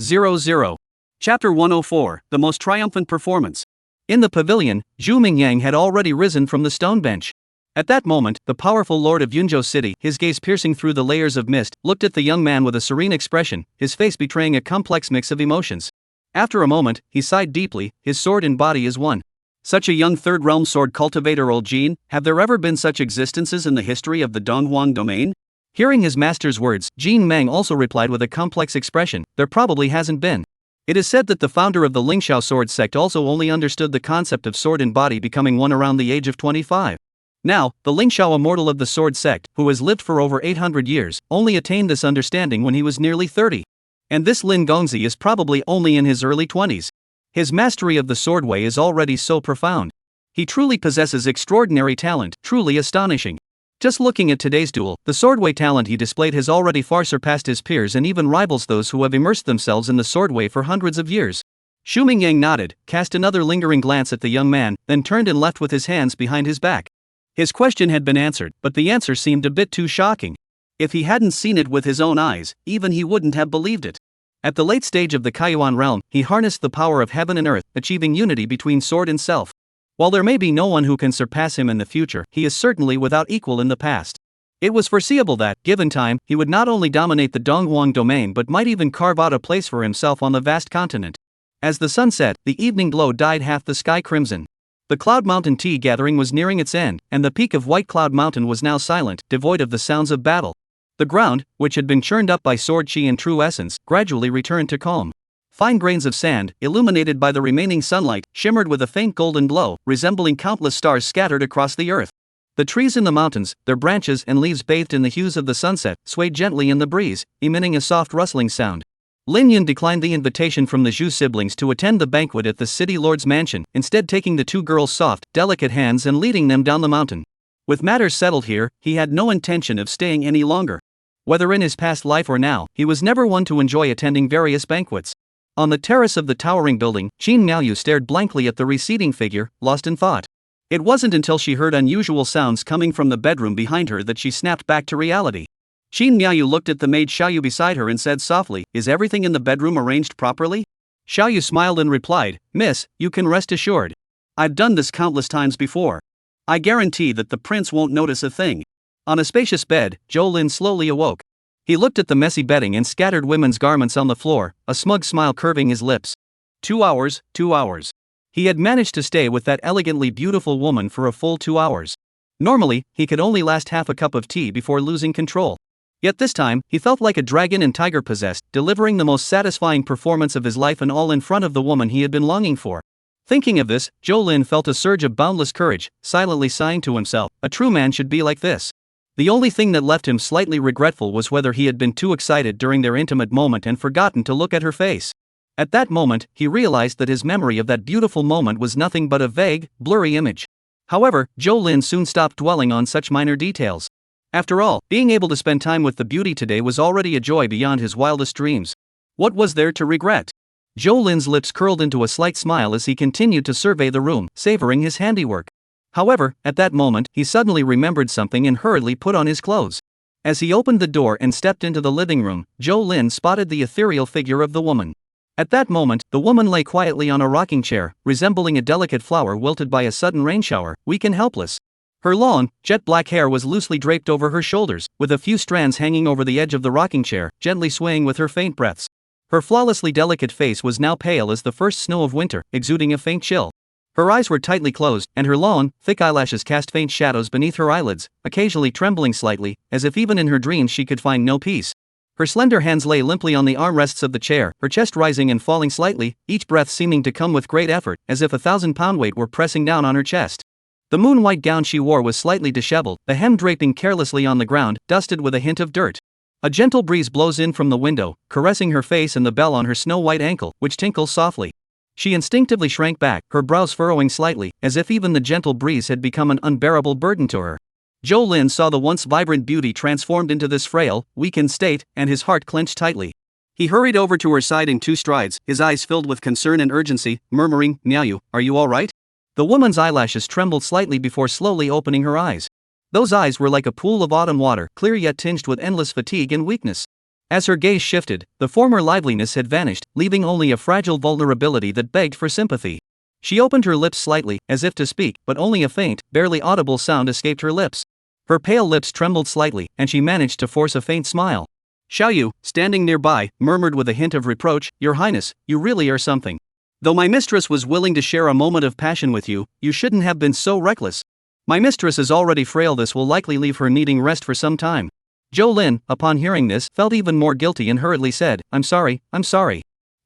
00. Chapter 104, The Most Triumphant Performance. In the pavilion, Zhu Mingyang had already risen from the stone bench. At that moment, the powerful lord of Yunzhou City, his gaze piercing through the layers of mist, looked at the young man with a serene expression, his face betraying a complex mix of emotions. After a moment, he sighed deeply, his sword and body as one. Such a young third-realm sword cultivator. Old Jin, have there ever been such existences in the history of the Donghuang domain? Hearing his master's words, Jin Meng also replied with a complex expression, there probably hasn't been. It is said that the founder of the Lingxiao sword sect also only understood the concept of sword and body becoming one around the age of 25. Now, the Lingxiao immortal of the sword sect, who has lived for over 800 years, only attained this understanding when he was nearly 30. And this Lin Gongzi is probably only in his early 20s. His mastery of the sword way is already so profound. He truly possesses extraordinary talent, truly astonishing. Just looking at today's duel, the swordway talent he displayed has already far surpassed his peers and even rivals those who have immersed themselves in the swordway for hundreds of years. Xu Mingyang nodded, cast another lingering glance at the young man, then turned and left with his hands behind his back. His question had been answered, but the answer seemed a bit too shocking. If he hadn't seen it with his own eyes, even he wouldn't have believed it. At the late stage of the Kaiyuan realm, he harnessed the power of heaven and earth, achieving unity between sword and self. While there may be no one who can surpass him in the future, he is certainly without equal in the past. It was foreseeable that, given time, he would not only dominate the Donghuang domain but might even carve out a place for himself on the vast continent. As the sun set, the evening glow dyed half the sky crimson. The Cloud Mountain tea gathering was nearing its end, and the peak of White Cloud Mountain was now silent, devoid of the sounds of battle. The ground, which had been churned up by sword chi and true essence, gradually returned to calm. Fine grains of sand, illuminated by the remaining sunlight, shimmered with a faint golden glow, resembling countless stars scattered across the earth. The trees in the mountains, their branches and leaves bathed in the hues of the sunset, swayed gently in the breeze, emitting a soft rustling sound. Lin Yun declined the invitation from the Zhu siblings to attend the banquet at the city lord's mansion, instead taking the two girls' soft, delicate hands and leading them down the mountain. With matters settled here, he had no intention of staying any longer. Whether in his past life or now, he was never one to enjoy attending various banquets. On the terrace of the towering building, Qin Miaoyu stared blankly at the receding figure, lost in thought. It wasn't until she heard unusual sounds coming from the bedroom behind her that she snapped back to reality. Qin Miaoyu looked at the maid Xiaoyu beside her and said softly, "Is everything in the bedroom arranged properly?" Xiaoyu smiled and replied, "Miss, you can rest assured. I've done this countless times before. I guarantee that the prince won't notice a thing." On a spacious bed, Zhou Lin slowly awoke. He looked at the messy bedding and scattered women's garments on the floor, a smug smile curving his lips. 2 hours, 2 hours. He had managed to stay with that elegantly beautiful woman for a full 2 hours. Normally, he could only last half a cup of tea before losing control. Yet this time, he felt like a dragon and tiger possessed, delivering the most satisfying performance of his life, and all in front of the woman he had been longing for. Thinking of this, Zhou Lin felt a surge of boundless courage, silently sighing to himself, "A true man should be like this." The only thing that left him slightly regretful was whether he had been too excited during their intimate moment and forgotten to look at her face. At that moment, he realized that his memory of that beautiful moment was nothing but a vague, blurry image. However, Zhou Lin soon stopped dwelling on such minor details. After all, being able to spend time with the beauty today was already a joy beyond his wildest dreams. What was there to regret? Zhou Lin's lips curled into a slight smile as he continued to survey the room, savoring his handiwork. However, at that moment, he suddenly remembered something and hurriedly put on his clothes. As he opened the door and stepped into the living room, Zhou Lin spotted the ethereal figure of the woman. At that moment, the woman lay quietly on a rocking chair, resembling a delicate flower wilted by a sudden rain shower, weak and helpless. Her long, jet-black hair was loosely draped over her shoulders, with a few strands hanging over the edge of the rocking chair, gently swaying with her faint breaths. Her flawlessly delicate face was now pale as the first snow of winter, exuding a faint chill. Her eyes were tightly closed, and her long, thick eyelashes cast faint shadows beneath her eyelids, occasionally trembling slightly, as if even in her dreams she could find no peace. Her slender hands lay limply on the armrests of the chair, her chest rising and falling slightly, each breath seeming to come with great effort, as if a 1,000-pound weight were pressing down on her chest. The moon-white gown she wore was slightly disheveled, the hem draping carelessly on the ground, dusted with a hint of dirt. A gentle breeze blows in from the window, caressing her face and the bell on her snow-white ankle, which tinkles softly. She instinctively shrank back, her brows furrowing slightly, as if even the gentle breeze had become an unbearable burden to her. Zhou Lin saw the once vibrant beauty transformed into this frail, weakened state, and his heart clenched tightly. He hurried over to her side in 2 strides, his eyes filled with concern and urgency, murmuring, "Miaoyu, are you all right?" The woman's eyelashes trembled slightly before slowly opening her eyes. Those eyes were like a pool of autumn water, clear yet tinged with endless fatigue and weakness. As her gaze shifted, the former liveliness had vanished, leaving only a fragile vulnerability that begged for sympathy. She opened her lips slightly, as if to speak, but only a faint, barely audible sound escaped her lips. Her pale lips trembled slightly, and she managed to force a faint smile. Xiaoyu, standing nearby, murmured with a hint of reproach, "Your Highness, you really are something. Though my mistress was willing to share a moment of passion with you, you shouldn't have been so reckless. My mistress is already frail, this will likely leave her needing rest for some time." Zhou Lin, upon hearing this, felt even more guilty and hurriedly said, I'm sorry.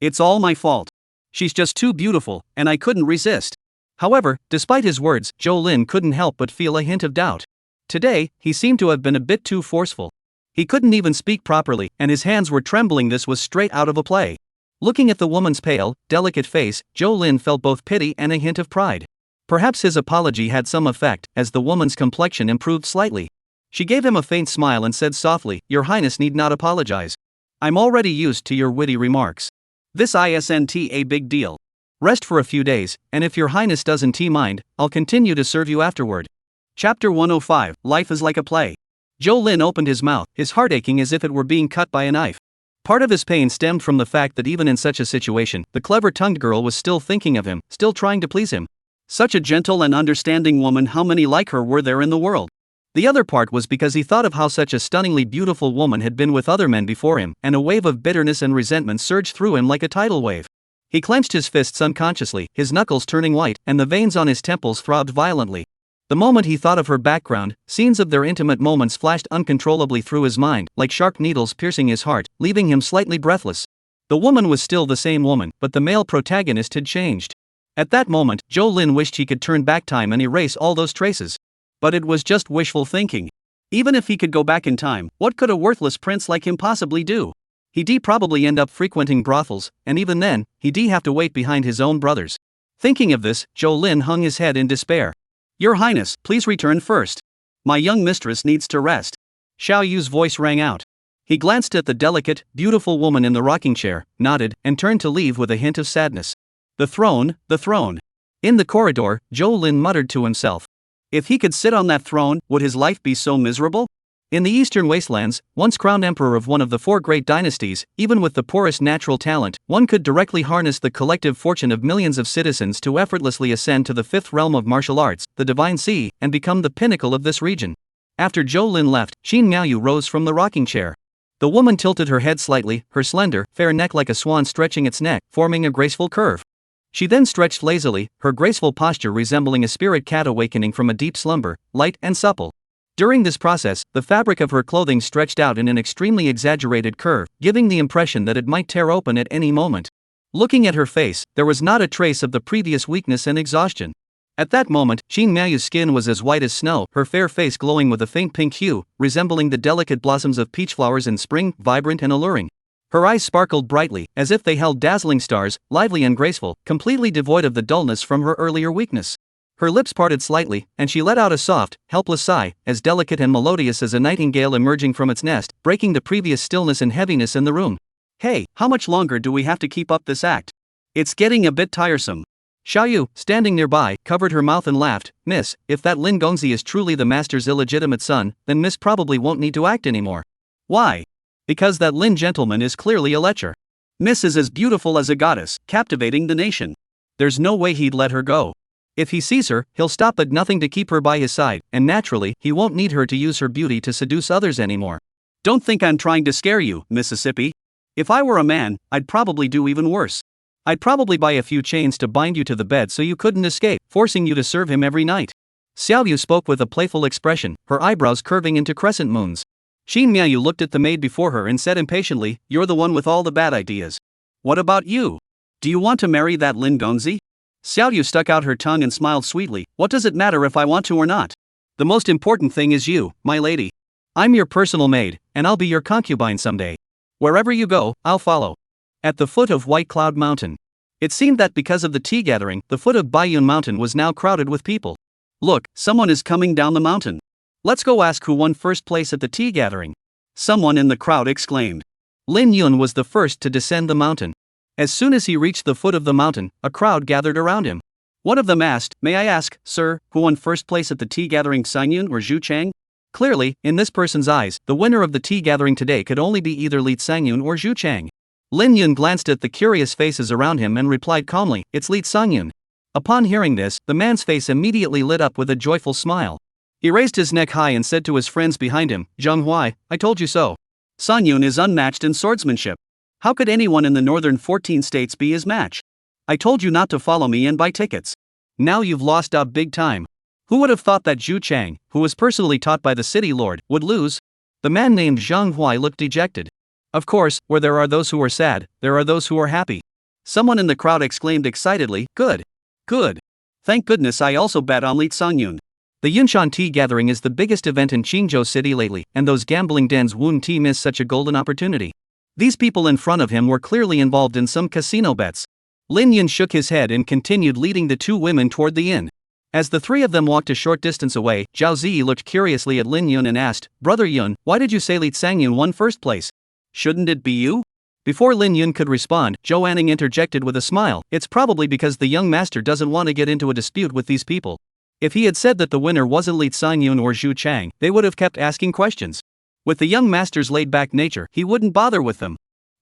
It's all my fault. She's just too beautiful, and I couldn't resist." However, despite his words, Zhou Lin couldn't help but feel a hint of doubt. Today, he seemed to have been a bit too forceful. He couldn't even speak properly, and his hands were trembling. This was straight out of a play. Looking at the woman's pale, delicate face, Zhou Lin felt both pity and a hint of pride. Perhaps his apology had some effect, as the woman's complexion improved slightly. She gave him a faint smile and said softly, "Your Highness need not apologize. I'm already used to your witty remarks. This isn't a big deal. Rest for a few days, and if your Highness doesn't mind, I'll continue to serve you afterward." Chapter 105, Life is like a play. Zhou Lin opened his mouth, his heart aching as if it were being cut by a knife. Part of his pain stemmed from the fact that even in such a situation, the clever-tongued girl was still thinking of him, still trying to please him. Such a gentle and understanding woman, how many like her were there in the world? The other part was because he thought of how such a stunningly beautiful woman had been with other men before him, and a wave of bitterness and resentment surged through him like a tidal wave. He clenched his fists unconsciously, his knuckles turning white, and the veins on his temples throbbed violently. The moment he thought of her background, scenes of their intimate moments flashed uncontrollably through his mind, like sharp needles piercing his heart, leaving him slightly breathless. The woman was still the same woman, but the male protagonist had changed. At that moment, Zhou Lin wished he could turn back time and erase all those traces. But it was just wishful thinking. Even if he could go back in time, what could a worthless prince like him possibly do? He'd probably end up frequenting brothels, and even then, he'd have to wait behind his own brothers. Thinking of this, Zhou Lin hung his head in despair. "Your Highness, please return first. My young mistress needs to rest." Xiao Yu's voice rang out. He glanced at the delicate, beautiful woman in the rocking chair, nodded, and turned to leave with a hint of sadness. The throne, the throne. In the corridor, Zhou Lin muttered to himself. If he could sit on that throne, would his life be so miserable? In the eastern wastelands, once crowned emperor of one of the 4 great dynasties, even with the poorest natural talent, one could directly harness the collective fortune of millions of citizens to effortlessly ascend to the 5th realm of martial arts, the Divine Sea, and become the pinnacle of this region. After Zhou Lin left, Qin Miaoyu rose from the rocking chair. The woman tilted her head slightly, her slender, fair neck like a swan stretching its neck, forming a graceful curve. She then stretched lazily, her graceful posture resembling a spirit cat awakening from a deep slumber, light and supple. During this process, the fabric of her clothing stretched out in an extremely exaggerated curve, giving the impression that it might tear open at any moment. Looking at her face, there was not a trace of the previous weakness and exhaustion. At that moment, Qin Miaoyu's skin was as white as snow, her fair face glowing with a faint pink hue, resembling the delicate blossoms of peach flowers in spring, vibrant and alluring. Her eyes sparkled brightly, as if they held dazzling stars, lively and graceful, completely devoid of the dullness from her earlier weakness. Her lips parted slightly, and she let out a soft, helpless sigh, as delicate and melodious as a nightingale emerging from its nest, breaking the previous stillness and heaviness in the room. "Hey, how much longer do we have to keep up this act? It's getting a bit tiresome." Xiao Yu, standing nearby, covered her mouth and laughed. "Miss, if that Lin Gongzi is truly the master's illegitimate son, then Miss probably won't need to act anymore." "Why?" "Because that Lin gentleman is clearly a lecher. Miss is as beautiful as a goddess, captivating the nation. There's no way he'd let her go. If he sees her, he'll stop at nothing to keep her by his side, and naturally, he won't need her to use her beauty to seduce others anymore." "Don't think I'm trying to scare you, Mississippi. If I were a man, I'd probably do even worse. I'd probably buy a few chains to bind you to the bed so you couldn't escape, forcing you to serve him every night." Xiao Yu spoke with a playful expression, her eyebrows curving into crescent moons. Qin Miaoyu looked at the maid before her and said impatiently, "You're the one with all the bad ideas. What about you? Do you want to marry that Lin Gongzi?" Xiao Yu stuck out her tongue and smiled sweetly. "What does it matter if I want to or not? The most important thing is you, my lady. I'm your personal maid, and I'll be your concubine someday. Wherever you go, I'll follow." At the foot of White Cloud Mountain. It seemed that because of the tea gathering, the foot of Baiyun Mountain was now crowded with people. "Look, someone is coming down the mountain. Let's go ask who won first place at the tea gathering," someone in the crowd exclaimed. Lin Yun was the first to descend the mountain. As soon as he reached the foot of the mountain, a crowd gathered around him. One of them asked, "May I ask, sir, who won first place at the tea gathering, Sangyun or Zhu Chang?" Clearly, in this person's eyes, the winner of the tea gathering today could only be either Li Sangyun or Zhu Chang. Lin Yun glanced at the curious faces around him and replied calmly, "It's Li Sangyun." Upon hearing this, the man's face immediately lit up with a joyful smile. He raised his neck high and said to his friends behind him, "Zheng Huai, I told you so. Sangyun is unmatched in swordsmanship. How could anyone in the northern 14 states be his match? I told you not to follow me and buy tickets. Now you've lost out big time. Who would have thought that Zhu Chang, who was personally taught by the city lord, would lose?" The man named Zhang Huai looked dejected. Of course, where there are those who are sad, there are those who are happy. Someone in the crowd exclaimed excitedly, "Good! Good! Thank goodness I also bet on Li Sangyun." The Yunshan Tea Gathering is the biggest event in Qingzhou City lately, and those gambling dens wouldn't miss such a golden opportunity. These people in front of him were clearly involved in some casino bets. Lin Yun shook his head and continued leading the two women toward the inn. As the three of them walked a short distance away, Zhao Ziyi looked curiously at Lin Yun and asked, "Brother Yun, why did you say Li Sangyun won first place? Shouldn't it be you?" Before Lin Yun could respond, Zhou Anning interjected with a smile, "It's probably because the young master doesn't want to get into a dispute with these people. If he had said that the winner wasn't Li Sangyun or Zhu Chang, they would have kept asking questions. With the young master's laid-back nature, he wouldn't bother with them."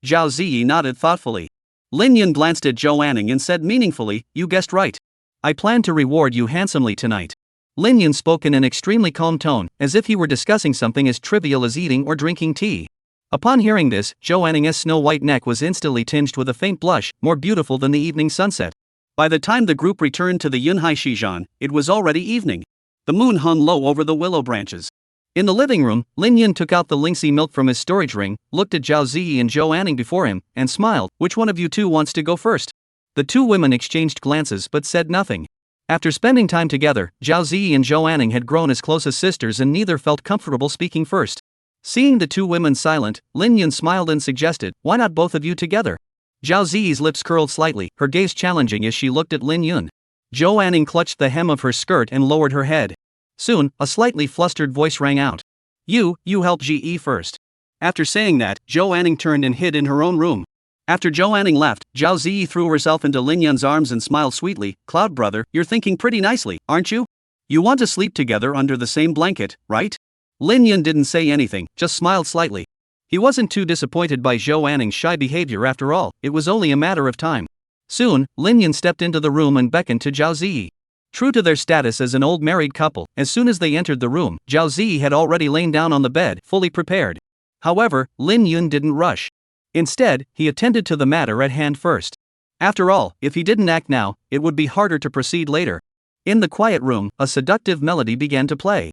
Zhao Ziyi nodded thoughtfully. Lin Yun glanced at Zhou Anning and said meaningfully, "You guessed right. I plan to reward you handsomely tonight." Lin Yun spoke in an extremely calm tone, as if he were discussing something as trivial as eating or drinking tea. Upon hearing this, Joanning's snow-white neck was instantly tinged with a faint blush, more beautiful than the evening sunset.
By the time the group returned to the Yunhai Shijan, it was already evening. The moon hung low over the willow branches.
In the living room, Lin Yun took out the Lingxi milk from his storage ring, looked at Zhao Ziyi and Joanning before him, and smiled. Which one of you two wants to go first? The two women exchanged glances but said nothing. After spending time together, Zhao Ziyi and Joanning had grown as close as sisters and neither felt comfortable speaking first. Seeing the two women silent, Lin Yun smiled and suggested, why not both of you together? Zhao Ziyi's lips curled slightly, her gaze challenging as she looked at Lin Yun. Joanning clutched the hem of her skirt and lowered her head. Soon, a slightly flustered voice rang out. You help GE first.
After saying that, Joanning turned and hid in her own room. After Joanning left, Zhao Ziyi threw herself into Lin Yun's arms and smiled sweetly. Cloud brother, you're thinking pretty nicely, aren't you? You want to sleep together under the same blanket, right? Lin Yun didn't say anything, just smiled slightly. He wasn't too disappointed by Joanning's shy behavior after all, it was only a matter of time. Soon, Lin Yun stepped into the room and beckoned to Zhao Ziyi. True to their status as an old married couple, as soon as they entered the room, Zhao Ziyi had already lain down on the bed, fully prepared. However, Lin Yun didn't rush. Instead, he attended to the matter at hand first. After all, if he didn't act now, it would be harder to proceed later. In the quiet room, a seductive melody began to play.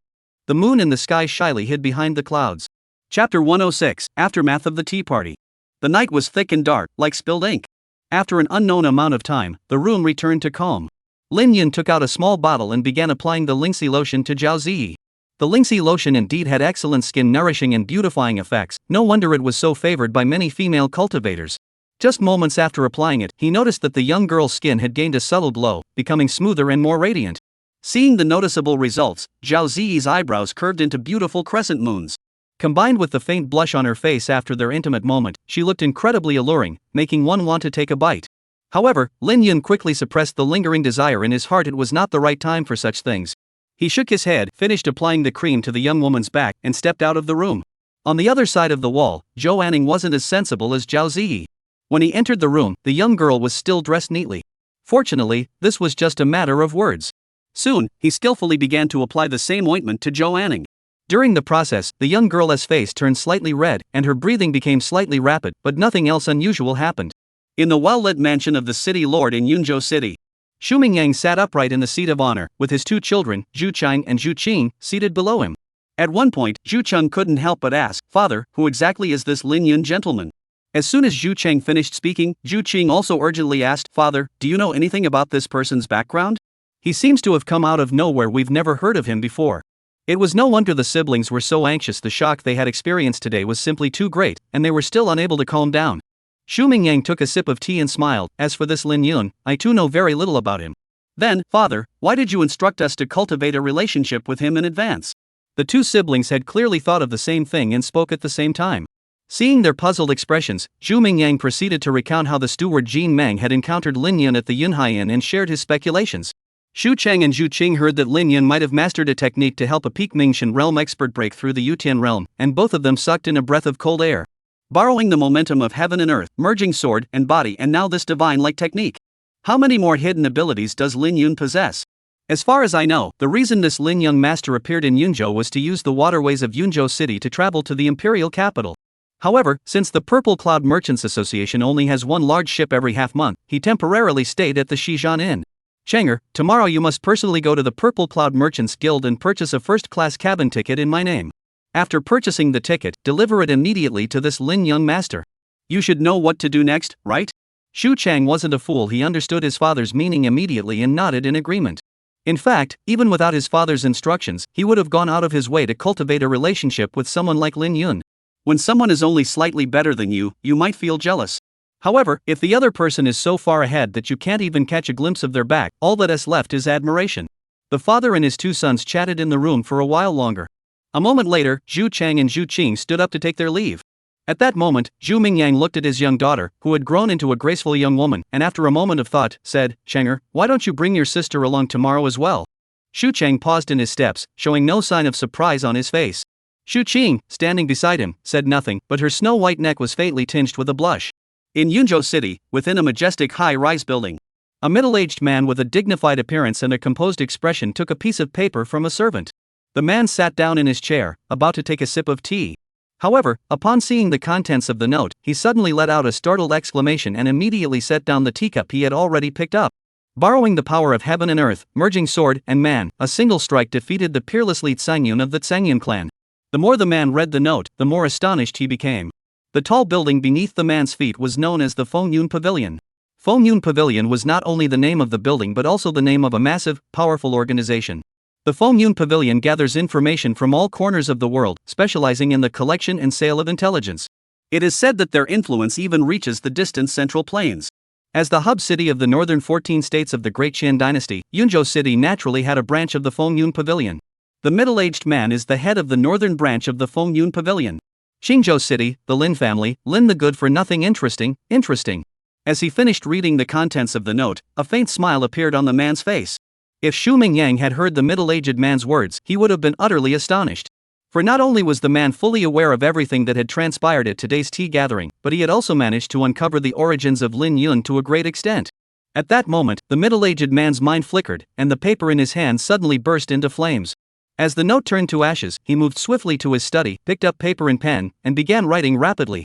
The moon in the sky shyly hid behind the clouds. Chapter 106, Aftermath of the Tea Party. The night was thick and dark, like spilled ink. After an unknown amount of time, the room returned to calm. Lin Yun took out a small bottle and began applying the Lingxi lotion to Zhao Ziyi. The Lingxi lotion indeed had excellent skin nourishing and beautifying effects, no wonder it was so favored by many female cultivators. Just moments after applying it, he noticed that the young girl's skin had gained a subtle glow, becoming smoother and more radiant. Seeing the noticeable results, Zhao Ziyi's eyebrows curved into beautiful crescent moons.
Combined with the faint blush on her face after their intimate moment, she looked incredibly alluring, making one want to take a bite. However, Lin Yun quickly suppressed the lingering desire in his heart. It was not the right time for such things. He shook his head, finished applying the cream to the young woman's back, and stepped out of the room. On the other side of the wall, Joanning wasn't as sensible as Zhao Ziyi. When he entered the room, the young girl was still dressed neatly. Fortunately, this was just a matter of words.
Soon, he skillfully began to apply the same ointment to Joanning.
During the process, the young girl's face turned slightly red, and her breathing became slightly rapid, but nothing else unusual happened.
In the well-lit mansion of the city lord in Yunzhou City,
Xu Mingyang sat upright in the seat of honor, with his two children, Zhu Chang and Zhu Qing, seated below him.
At one point, Zhu Cheng couldn't help but ask, Father, who exactly is this Lin Yun gentleman? As soon as Zhu Cheng finished speaking, Zhu Qing also urgently asked, Father, do you know anything about this person's background?
He seems to have come out of nowhere. We've never heard of him before. It was no wonder the siblings were so anxious. The shock they had experienced today was simply too great, and they were still unable to calm down. Xu Mingyang took a sip of tea and smiled. As for this Lin Yun, I too know very little about him.
Then, Father, why did you instruct us to cultivate a relationship with him in advance?
The two siblings had clearly thought of the same thing and spoke at the same time. Seeing their puzzled expressions, Xu Mingyang proceeded to recount how the steward Jin Meng had encountered Lin Yun at the Yunhai Inn and shared his speculations. Xu Cheng and Zhu Qing heard that Lin Yun might have mastered a technique to help a Peak Mingshan realm expert break through the Yutian realm, and both of them sucked in a breath of cold air.
Borrowing the momentum of heaven and earth, merging sword and body, and now this divine-like technique. How many more hidden abilities does Lin Yun possess? As far as I know, the reason this Lin Yun master appeared in Yunzhou was to use the waterways of Yunzhou City to travel to the imperial capital. However, since the Purple Cloud Merchants Association only has one large ship every half-month, he temporarily stayed at the Shijan Inn. Chenger, tomorrow you must personally go to the Purple Cloud Merchants Guild and purchase a first-class cabin ticket in my name. After purchasing the ticket, deliver it immediately to this Lin Yun master. You should know what to do next, right?
Xu Chang wasn't a fool. He understood his father's meaning immediately and nodded in agreement. In fact, even without his father's instructions, he would have gone out of his way to cultivate a relationship with someone like Lin Yun.
When someone is only slightly better than you, you might feel jealous.
However, if the other person is so far ahead that you can't even catch a glimpse of their back, all that is left is admiration. The father and his two sons chatted in the room for a while longer. A moment later, Zhu Chang and Zhu Qing stood up to take their leave. At that moment, Xu Mingyang looked at his young daughter, who had grown into a graceful young woman, and after a moment of thought, said, Chenger, why don't you bring your sister along tomorrow as well? Xu Chang paused in his steps, showing no sign of surprise on his face. Zhu Qing, standing beside him, said nothing, but her snow-white neck was faintly tinged with a blush.
In Yunzhou City, within a majestic high-rise building,
a middle-aged man with a dignified appearance and a composed expression took a piece of paper from a servant. The man sat down in his chair, about to take a sip of tea. However, upon seeing the contents of the note, he suddenly let out a startled exclamation and immediately set down the teacup he had already picked up. Borrowing the power of heaven and earth, merging sword and man, a single strike defeated the peerless Lee Tsangyun of the Tsangyun clan. The more the man read the note, the more astonished he became. The tall building beneath the man's feet was known as the Fengyun Pavilion. Fengyun Pavilion was not only the name of the building but also the name of a massive, powerful organization. The Fengyun Pavilion gathers information from all corners of the world, specializing in the collection and sale of intelligence.
It is said that their influence even reaches the distant Central Plains.
As the hub city of the northern 14 states of the Great Qian dynasty, Yunzhou City naturally had a branch of the Fengyun Pavilion. The middle-aged man is the head of the northern branch of the Fengyun Pavilion. Xingzhou City, the Lin family, Lin the good-for-nothing interesting. As he finished reading the contents of the note, a faint smile appeared on the man's face. If Xu Mingyang had heard the middle-aged man's words, he would have been utterly astonished. For not only was the man fully aware of everything that had transpired at today's tea gathering, but he had also managed to uncover the origins of Lin Yun to a great extent. At that moment, the middle-aged man's mind flickered, and the paper in his hand suddenly burst into flames. As the note turned to ashes, he moved swiftly to his study, picked up paper and pen, and began writing rapidly.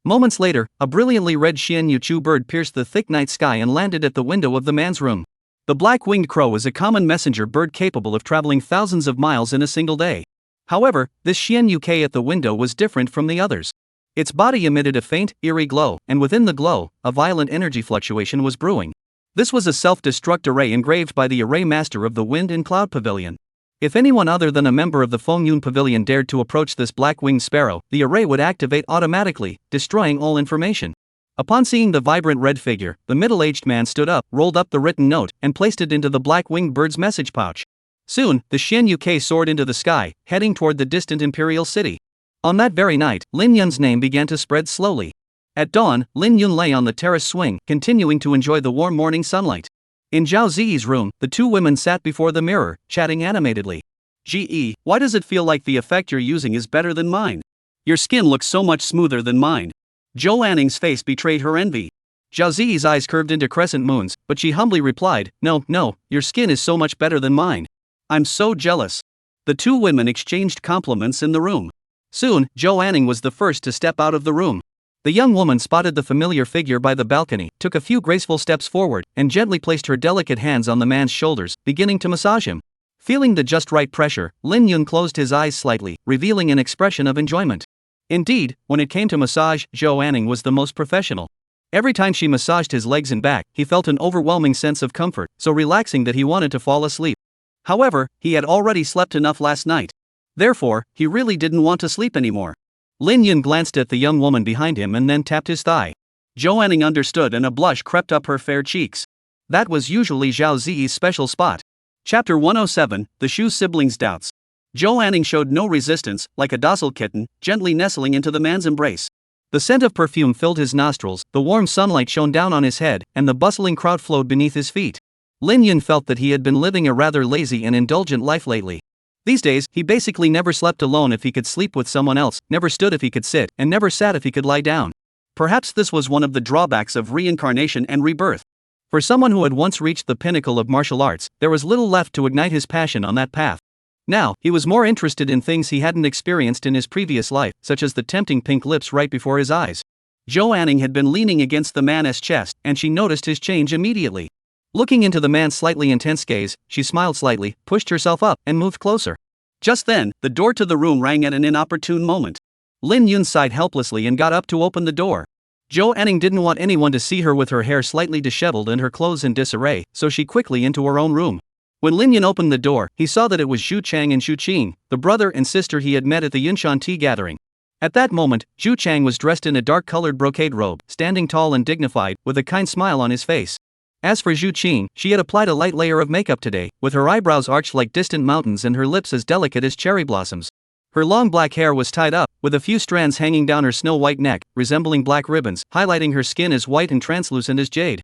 Moments later, a brilliantly red Xian Yuchu bird pierced the thick night sky and landed at the window of the man's room. The black-winged crow is a common messenger bird capable of traveling thousands of miles in a single day. However, this Xian Yu at the window was different from the others. Its body emitted a faint, eerie glow, and within the glow, a violent energy fluctuation was brewing. This was a self-destruct array engraved by the array master of the Wind and Cloud Pavilion. If anyone other than a member of the Fengyun Pavilion dared to approach this black-winged sparrow, the array would activate automatically, destroying all information. Upon seeing the vibrant red figure, the middle-aged man stood up, rolled up the written note, and placed it into the black-winged bird's message pouch. Soon, the Xian Yu soared into the sky, heading toward the distant imperial city. On that very night, Lin Yun's name began to spread slowly. At dawn, Lin Yun lay on the terrace swing, continuing to enjoy the warm morning sunlight. In Zhao Ziyi's room, the two women sat before the mirror, chatting animatedly.
"Ge, why does it feel like the effect you're using is better than mine? Your skin looks so much smoother than mine." Zhou Anning's face betrayed her envy.
Zhao Ziyi's eyes curved into crescent moons, but she humbly replied, No, your skin is so much better than mine.
I'm so jealous." The two women exchanged compliments in the room.
Soon, Zhou Anning was the first to step out of the room. The young woman spotted the familiar figure by the balcony, took a few graceful steps forward, and gently placed her delicate hands on the man's shoulders, beginning to massage him. Feeling the just right pressure, Lin Yun closed his eyes slightly, revealing an expression of enjoyment. Indeed, when it came to massage, Zhou Anning was the most professional. Every time she massaged his legs and back, he felt an overwhelming sense of comfort, so relaxing that he wanted to fall asleep. However, he had already slept enough last night. Therefore, he really didn't want to sleep anymore. Lin Yun glanced at the young woman behind him and then tapped his thigh.
Zhou Anning understood and a blush crept up her fair cheeks.
That was usually Zhao Ziyi's special spot.
Chapter 107, The Shu Siblings' Doubts. Zhou Anning showed no resistance, like a docile kitten, gently nestling into the man's embrace.
The scent of perfume filled his nostrils, the warm sunlight shone down on his head, and the bustling crowd flowed beneath his feet. Lin Yun felt that he had been living a rather lazy and indulgent life lately. These days, he basically never slept alone if he could sleep with someone else, never stood if he could sit, and never sat if he could lie down.
Perhaps this was one of the drawbacks of reincarnation and rebirth.
For someone who had once reached the pinnacle of martial arts, there was little left to ignite his passion on that path. Now, he was more interested in things he hadn't experienced in his previous life, such as the tempting pink lips right before his eyes.
Zhou Anning had been leaning against the man's chest, and she noticed his change immediately.
Looking into the man's slightly intense gaze, she smiled slightly, pushed herself up, and moved closer.
Just then, the door to the room rang at an inopportune moment.
Lin Yun sighed helplessly and got up to open the door. Zhou Anning didn't want anyone to see her with her hair slightly disheveled and her clothes in disarray, so she quickly into her own room. When Lin Yun opened the door, he saw that it was Zhu Chang and Zhu Qing, the brother and sister he had met at the Yunshan tea gathering. At that moment, Zhu Chang was dressed in a dark-colored brocade robe, standing tall and dignified, with a kind smile on his face. As for Zhu Qing, she had applied a light layer of makeup today, with her eyebrows arched like distant mountains and her lips as delicate as cherry blossoms. Her long black hair was tied up, with a few strands hanging down her snow-white neck, resembling black ribbons, highlighting her skin as white and translucent as jade.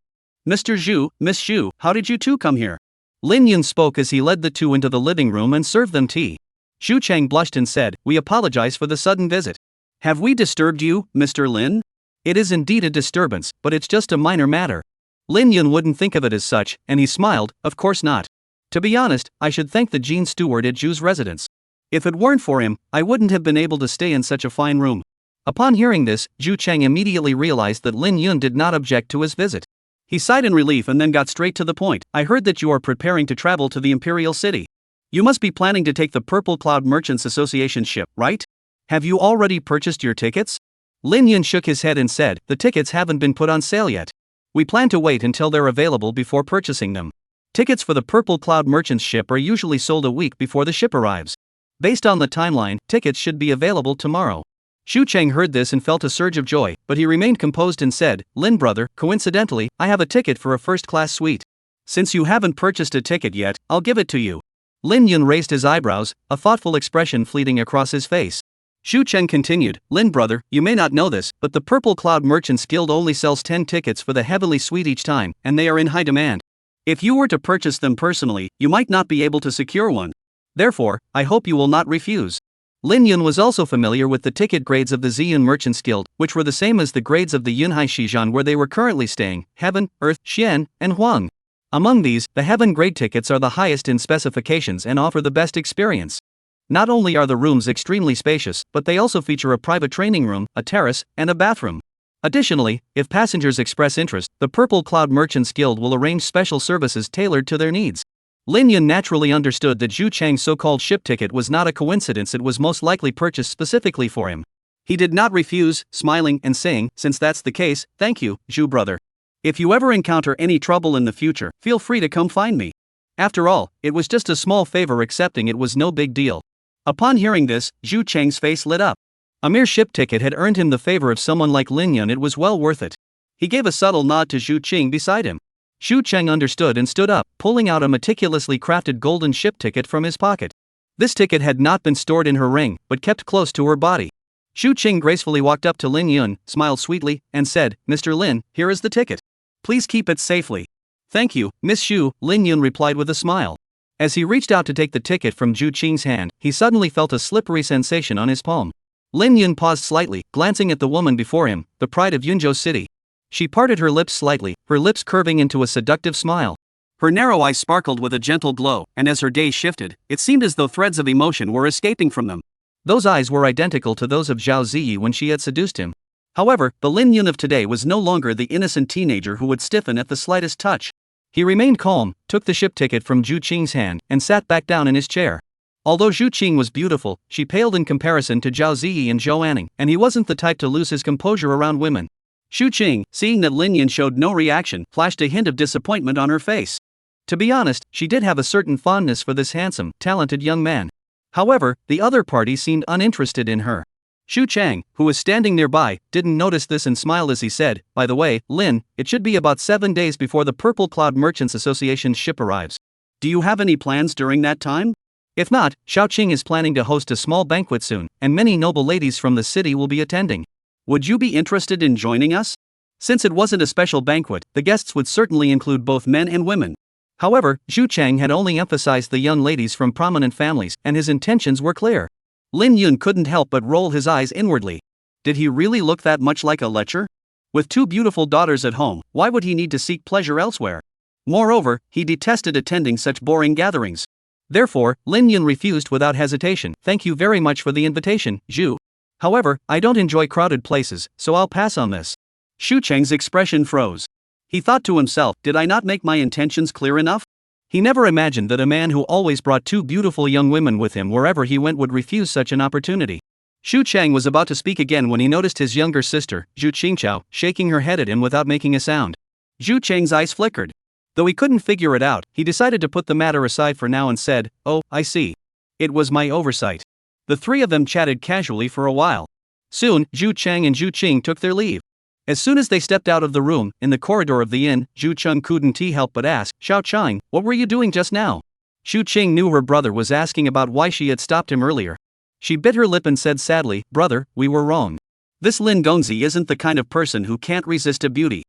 "Mr. Zhu, Miss Zhu, how did you two come here?"
Lin Yun spoke as he led the two into the living room and served them tea. Zhu Chang blushed and said, "We apologize for the sudden visit."
"Have we disturbed you, Mr. Lin?"
"It is indeed a disturbance, but it's just a minor matter." Lin Yun wouldn't think of it as such, and he smiled, "Of course not. To be honest, I should thank the Jean steward at Zhu's residence.
If it weren't for him, I wouldn't have been able to stay in such a fine room.
Upon hearing this, Zhu Cheng immediately realized that Lin Yun did not object to his visit.
He sighed in relief and then got straight to the point. I heard that you are preparing to travel to the Imperial City. You must be planning to take the Purple Cloud Merchants Association ship, right? Have you already purchased your tickets?
Lin Yun shook his head and said, the tickets haven't been put on sale yet. We plan to wait until they're available before purchasing them. Tickets for the Purple Cloud Merchants ship are usually sold a week before the ship arrives. Based on the timeline, tickets should be available tomorrow. Zhu Cheng heard this and felt a surge of joy, but he remained composed and said, Lin brother, coincidentally, I have a ticket for a first-class suite.
Since you haven't purchased a ticket yet, I'll give it to you.
Lin Yun raised his eyebrows, a thoughtful expression fleeting across his face.
Zhu Cheng continued, Lin brother, you may not know this, but the Purple Cloud Merchants Guild only sells 10 tickets for the Heavenly Suite each time, and they are in high demand. If you were to purchase them personally, you might not be able to secure one. Therefore, I hope you will not refuse.
Lin Yun was also familiar with the ticket grades of the Ziyun Merchants Guild, which were the same as the grades of the Yunhai Shijan where they were currently staying, Heaven, Earth, Xian, and Huang. Among these, the Heaven grade tickets are the highest in specifications and offer the best experience. Not only are the rooms extremely spacious, but they also feature a private training room, a terrace, and a bathroom. Additionally, if passengers express interest, the Purple Cloud Merchants Guild will arrange special services tailored to their needs. Lin Yun naturally understood that Zhu Cheng's so-called ship ticket was not a coincidence, it was most likely purchased specifically for him.
He did not refuse, smiling and saying, since that's the case, thank you, Zhu brother. If you ever encounter any trouble in the future, feel free to come find me. After all, it was just a small favor, accepting it was no big deal. Upon hearing this, Zhu Cheng's face lit up.
A mere ship ticket had earned him the favor of someone like Lin Yun, it was well worth it.
He gave a subtle nod to Zhu Cheng beside him.
Zhu Cheng understood and stood up, pulling out a meticulously crafted golden ship ticket from his pocket. This ticket had not been stored in her ring, but kept close to her body.
Zhu Cheng gracefully walked up to Lin Yun, smiled sweetly, and said, Mr. Lin, here is the ticket. Please keep it safely.
Thank you, Miss Xu, Lin Yun replied with a smile. As he reached out to take the ticket from Zhu Cheng's hand, he suddenly felt a slippery sensation on his palm. Lin Yun paused slightly, glancing at the woman before him, the pride of Yunzhou City. She parted her lips slightly, her lips curving into a seductive smile.
Her narrow eyes sparkled with a gentle glow, and as her gaze shifted, it seemed as though threads of emotion were escaping from them.
Those eyes were identical to those of Zhao Ziyi when she had seduced him. However, the Lin Yun of today was no longer the innocent teenager who would stiffen at the slightest touch. He remained calm, took the ship ticket from Zhu Qing's hand, and sat back down in his chair. Although Zhu Qing was beautiful, she paled in comparison to Zhao Ziyi and Zhou Anning, and he wasn't the type to lose his composure around women.
Zhu Qing, seeing that Lin Yun showed no reaction, flashed a hint of disappointment on her face.
To be honest, she did have a certain fondness for this handsome, talented young man. However, the other party seemed uninterested in her. Xu Chang, who was standing nearby, didn't notice this and smiled as he said, by the way, Lin, it should be about 7 days before the Purple Cloud Merchants Association's ship arrives.
Do you have any plans during that time?
If not, Xiaoqing is planning to host a small banquet soon, and many noble ladies from the city will be attending.
Would you be interested in joining us? Since it wasn't a special banquet, the guests would certainly include both men and women.
However, Zhu Chang had only emphasized the young ladies from prominent families, and his intentions were clear.
Lin Yun couldn't help but roll his eyes inwardly. Did he really look that much like a lecher? With 2 beautiful daughters at home, why would he need to seek pleasure elsewhere? Moreover, he detested attending such boring gatherings.
Therefore, Lin Yun refused without hesitation. Thank you very much for the invitation, Zhu. However, I don't enjoy crowded places, so I'll pass on this.
Xu Cheng's expression froze. He thought to himself, did I not make my intentions clear enough?
He never imagined that a man who always brought 2 beautiful young women with him wherever he went would refuse such an opportunity.
Xu Cheng was about to speak again when he noticed his younger sister, Zhu Qingqiao, shaking her head at him without making a sound. Zhu Cheng's eyes flickered. Though he couldn't figure it out, he decided to put the matter aside for now and said, oh, I see. It was my oversight. The 3 of them chatted casually for a while. Soon, Zhu Cheng and Zhu Qing took their leave. As soon as they stepped out of the room, in the corridor of the inn, Zhu Cheng couldn't help but ask, Xiao Chang, what were you doing just now? Xu Qing knew her brother was asking about why she had stopped him earlier. She bit her lip and said sadly, brother, we were wrong. This Lin Gongzi isn't the kind of person who can't resist a beauty.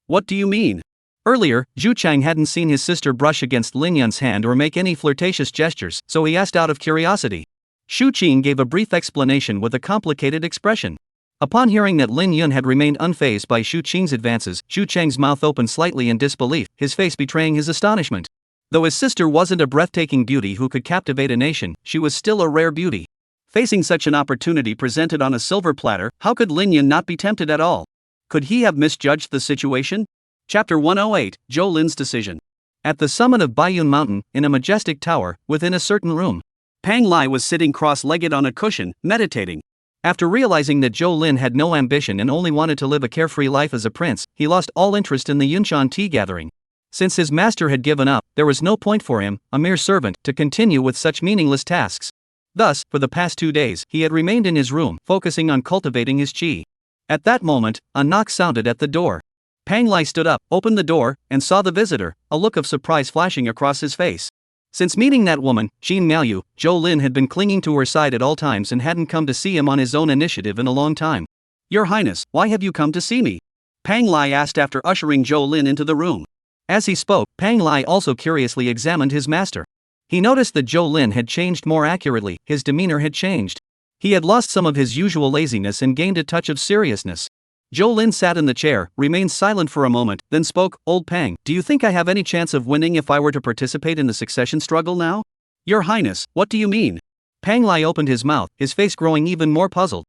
What do you mean? Earlier, Zhu Chang hadn't seen his sister brush against Lin Yun's hand or make any flirtatious gestures, so he asked out of curiosity. Xu Qing gave a brief explanation with a complicated expression. Upon hearing that Lin Yun had remained unfazed by Xu Qing's advances, Xu Chang's mouth opened slightly in disbelief, his face betraying his astonishment.
Though his sister wasn't a breathtaking beauty who could captivate a nation, she was still a rare beauty.
Facing such an opportunity presented on a silver platter, how could Lin Yun not be tempted at all? Could he have misjudged the situation? Chapter 108, Zhou Lin's Decision.
At the summit of Baiyun Mountain, in a majestic tower, within a certain room,
Pang Lai was sitting cross-legged on a cushion, meditating.
After realizing that Zhou Lin had no ambition and only wanted to live a carefree life as a prince, he lost all interest in the Yunshan tea gathering. Since his master had given up, there was no point for him, a mere servant, to continue with such meaningless tasks. Thus, for the past 2 days, he had remained in his room, focusing on cultivating his qi. At that moment, a knock sounded at the door. Pang Lai stood up, opened the door, and saw the visitor, a look of surprise flashing across his face. Since meeting that woman, Jean Miaoyu, Zhou Lin had been clinging to her side at all times and hadn't come to see him on his own initiative in a long time.
Your Highness, why have you come to see me? Pang Lai asked after ushering Zhou Lin into the room.
As he spoke, Pang Lai also curiously examined his master. He noticed that Zhou Lin had changed. More accurately, his demeanor had changed. He had lost some of his usual laziness and gained a touch of seriousness. Zhou Lin sat in the chair, remained silent for a moment, then spoke. Old Pang, do you think I have any chance of winning if I were to participate in the succession struggle now?
Your Highness, what do you mean?
Pang Lai opened his mouth, his face growing even more puzzled.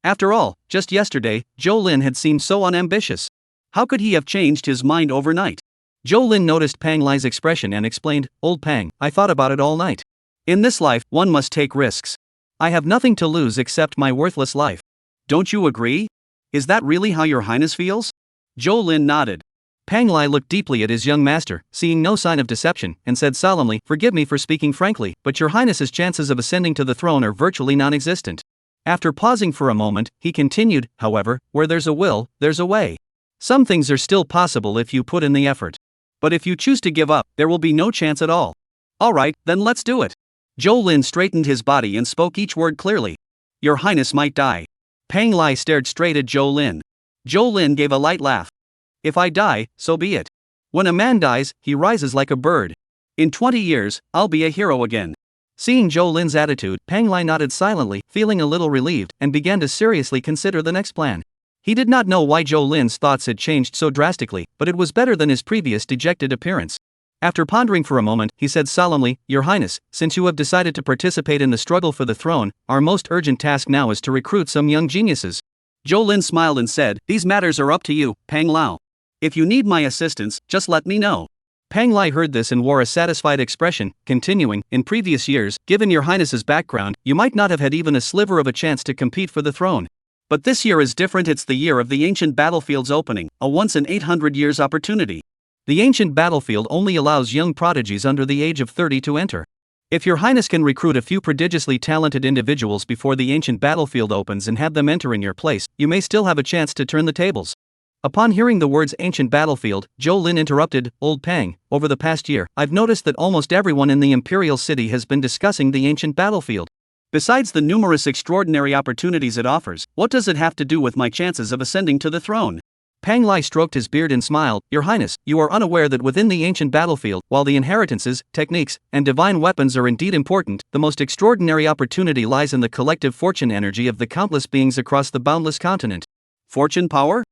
After all, just yesterday, Zhou Lin had seemed so unambitious.
How could he have changed his mind overnight?
Zhou Lin noticed Pang Lai's expression and explained, Old Pang, I thought about it all night. In this life, one must take risks. I have nothing to lose except my worthless life.
Don't you agree? Is that really how your Highness feels? Zhou Lin nodded.
Pang Lai looked deeply at his young master, seeing no sign of deception, and said solemnly, Forgive me for speaking frankly, but your Highness's chances of ascending to the throne are virtually non-existent. After pausing for a moment, he continued, However, where there's a will, there's a way. Some things are still possible if you put in the effort.
But if you choose to give up, there will be no chance at all. Alright, then let's do it. Zhou Lin straightened his body and spoke each word clearly. Your Highness might die.
Pang Lai stared straight at Zhou Lin.
Zhou Lin gave a light laugh.
If I die, so be it. When a man dies, he rises like a bird.
In 20 years, I'll be a hero again.
Seeing Zhou Lin's attitude, Pang Lai nodded silently, feeling a little relieved, and began to seriously consider the next plan. He did not know why Zhou Lin's thoughts had changed so drastically, but it was better than his previous dejected appearance. After pondering for a moment, he said solemnly, Your Highness, since you have decided to participate in the struggle for the throne, our most urgent task now is to recruit some young geniuses.
Zhou Lin smiled and said, These matters are up to you, Pang Lao. If you need my assistance, just let me know.
Pang Lai heard this and wore a satisfied expression, continuing, In previous years, given your Highness's background, you might not have had even a sliver of a chance to compete for the throne.
But this year is different. It's the year of the ancient battlefield's opening, a once in 800 years opportunity.
The ancient battlefield only allows young prodigies under the age of 30 to enter. If your Highness can recruit a few prodigiously talented individuals before the ancient battlefield opens and have them enter in your place, you may still have a chance to turn the tables. Upon hearing the words ancient battlefield, Zhou Lin interrupted, Old Pang, over the past year, I've noticed that almost everyone in the imperial city has been discussing the ancient battlefield.
Besides the numerous extraordinary opportunities it offers, what does it have to do with my chances of ascending to the throne?
Pang Lai stroked his beard and smiled, Your Highness, you are unaware that within the ancient battlefield, while the inheritances, techniques, and divine weapons are indeed important, the most extraordinary opportunity lies in the collective fortune energy of the countless beings across the boundless continent.
Fortune power?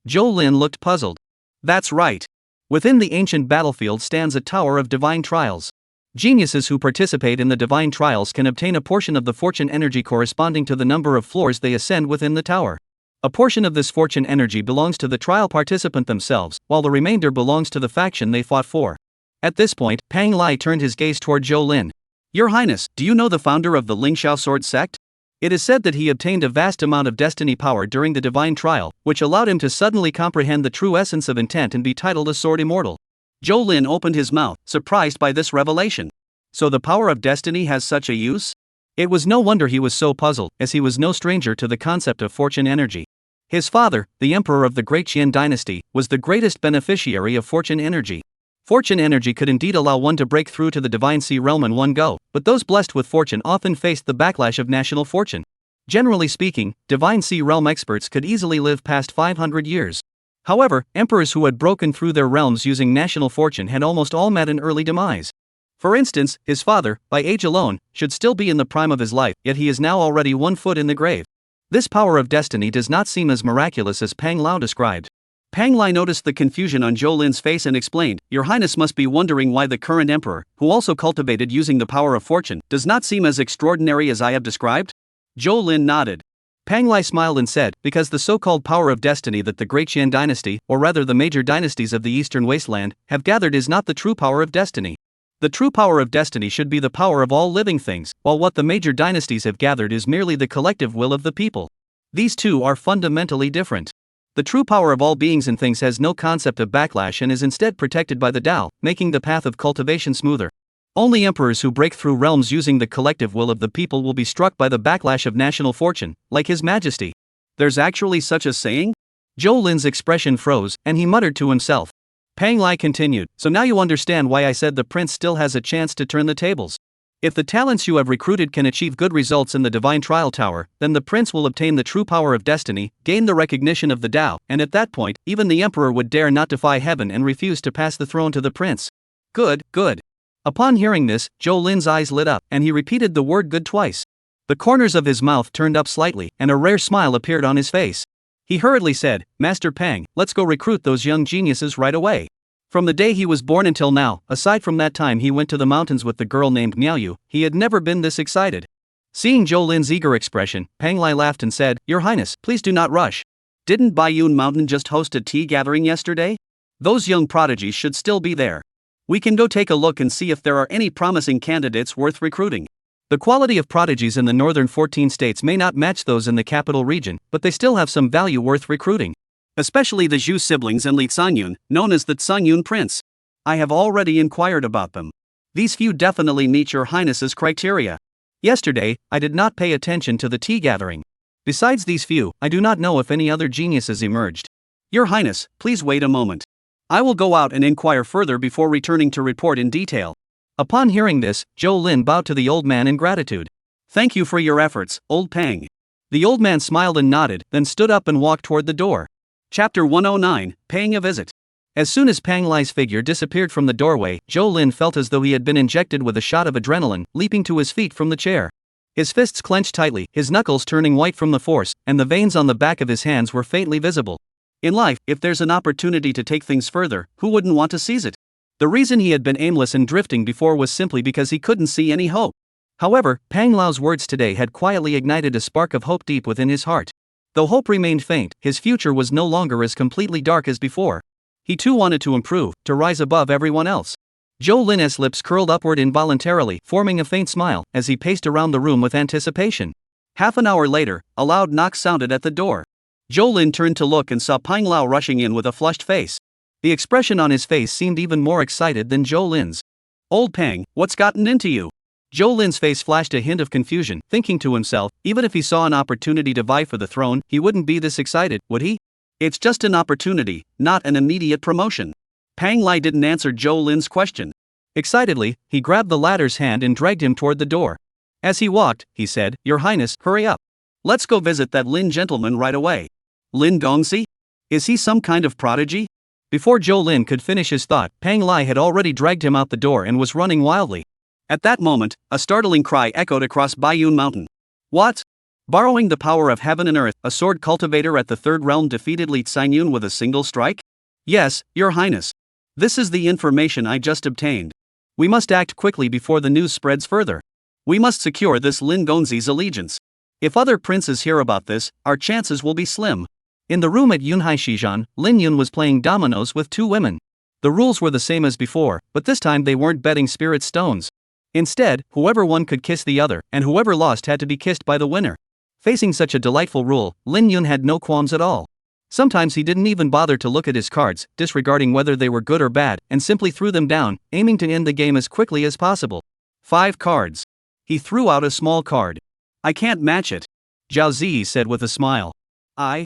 Zhou Lin looked puzzled.
That's right.
Within the ancient battlefield stands a tower of divine trials. Geniuses who participate in the divine trials can obtain a portion of the fortune energy corresponding to the number of floors they ascend within the tower. A portion of this fortune energy belongs to the trial participant themselves, while the remainder belongs to the faction they fought for. At this point, Pang Lai turned his gaze toward Zhou Lin.
Your Highness, do you know the founder of the Lingxiao sword sect?
It is said that he obtained a vast amount of destiny power during the divine trial, which allowed him to suddenly comprehend the true essence of intent and be titled a sword immortal.
Zhou Lin opened his mouth, surprised by this revelation.
So the power of destiny has such a use? It was no wonder he was so puzzled, as he was no stranger to the concept of fortune energy. His father, the emperor of the Great Qian dynasty, was the greatest beneficiary of fortune energy. Fortune energy could indeed allow one to break through to the divine sea realm in one go, but those blessed with fortune often faced the backlash of national fortune. Generally speaking, divine sea realm experts could easily live past 500 years. However, emperors who had broken through their realms using national fortune had almost all met an early demise. For instance, his father, by age alone, should still be in the prime of his life, yet he is now already 1 foot in the grave. This power of destiny does not seem as miraculous as Pang Lao described.
Pang Lai noticed the confusion on Zhou Lin's face and explained, Your Highness must be wondering why the current emperor, who also cultivated using the power of fortune, does not seem as extraordinary as I have described? Zhou Lin nodded.
Pang Lai smiled and said, because the so-called power of destiny that the Great Qian dynasty, or rather the major dynasties of the Eastern Wasteland, have gathered is not the true power of destiny. The true power of destiny should be the power of all living things, while what the major dynasties have gathered is merely the collective will of the people. These two are fundamentally different. The true power of all beings and things has no concept of backlash and is instead protected by the Tao, making the path of cultivation smoother. Only emperors who break through realms using the collective will of the people will be struck by the backlash of national fortune, like His Majesty.
There's actually such a saying?
Zhou Lin's expression froze, and he muttered to himself. Pang Lai continued, so now you understand why I said the prince still has a chance to turn the tables. If the talents you have recruited can achieve good results in the Divine Trial Tower, then the prince will obtain the true power of destiny, gain the recognition of the Tao, and at that point, even the emperor would dare not defy heaven and refuse to pass the throne to the prince. Good, good. Upon hearing this, Zhou Lin's eyes lit up, and he repeated the word good twice. The corners of his mouth turned up slightly, and a rare smile appeared on his face. He hurriedly said, Master Pang, let's go recruit those young geniuses right away. From the day he was born until now, aside from that time he went to the mountains with the girl named Miaoyu, he had never been this excited. Seeing Zhou Lin's eager expression, Pang Lai laughed and said, Your Highness, please do not rush.
Didn't Baiyun Mountain just host a tea gathering yesterday? Those young prodigies should still be there. We can go take a look and see if there are any promising candidates worth recruiting.
The quality of prodigies in the northern 14 states may not match those in the capital region, but they still have some value worth recruiting.
Especially the Zhu siblings and Li Canyun, known as the Canyun Prince. I have already inquired about them. These few definitely meet Your Highness's criteria.
Yesterday, I did not pay attention to the tea gathering. Besides these few, I do not know if any other geniuses emerged.
Your Highness, please wait a moment. I will go out and inquire further before returning to report in detail.
Upon hearing this, Zhou Lin bowed to the old man in gratitude.
Thank you for your efforts, old Pang.
The old man smiled and nodded, then stood up and walked toward the door.
Chapter 109, Paying a Visit.
As soon as Pang Lai's figure disappeared from the doorway, Zhou Lin felt as though he had been injected with a shot of adrenaline, leaping to his feet from the chair. His fists clenched tightly, his knuckles turning white from the force, and the veins on the back of his hands were faintly visible.
In life, if there's an opportunity to take things further, who wouldn't want to seize it? The reason he had been aimless and drifting before was simply because he couldn't see any hope.
However, Pang Lao's words today had quietly ignited a spark of hope deep within his heart. Though hope remained faint, his future was no longer as completely dark as before. He too wanted to improve, to rise above everyone else. Zhou Lin's lips curled upward involuntarily, forming a faint smile, as he paced around the room with anticipation.
Half an hour later, a loud knock sounded at the door. Zhou Lin turned to look and saw Pang Lao rushing in with a flushed face.
The expression on his face seemed even more excited than Zhou Lin's.
Old Pang, what's gotten into you?
Zhou Lin's face flashed a hint of confusion, thinking to himself, even if he saw an opportunity to vie for the throne, he wouldn't be this excited, would he?
It's just an opportunity, not an immediate promotion. Pang Lai didn't answer Zhou Lin's question.
Excitedly, he grabbed the latter's hand and dragged him toward the door. As he walked, he said, Your Highness, hurry up.
Let's go visit that Lin gentleman right away. Lin Gongxi? Is he some kind of prodigy?
Before Zhou Lin could finish his thought, Pang Lai had already dragged him out the door and was running wildly.
At that moment, a startling cry echoed across Baiyun Mountain. What? Borrowing the power of heaven and earth, a sword cultivator at the third realm defeated Li Canyun with a single strike? Yes, Your Highness. This is the information I just obtained.
We must act quickly before the news spreads further.
We must secure this Lin Gongxi's allegiance. If other princes hear about this, our chances will be slim.
In the room at Yunhai Shizhan, Lin Yun was playing dominoes with two women. The rules were the same as before, but this time they weren't betting spirit stones. Instead, whoever won could kiss the other, and whoever lost had to be kissed by the winner. Facing such a delightful rule, Lin Yun had no qualms at all. Sometimes he didn't even bother to look at his cards, disregarding whether they were good or bad, and simply threw them down, aiming to end the game as quickly as possible.
5 cards. He threw out a small card. I can't match it,
Zhao Ziyi said with a smile. I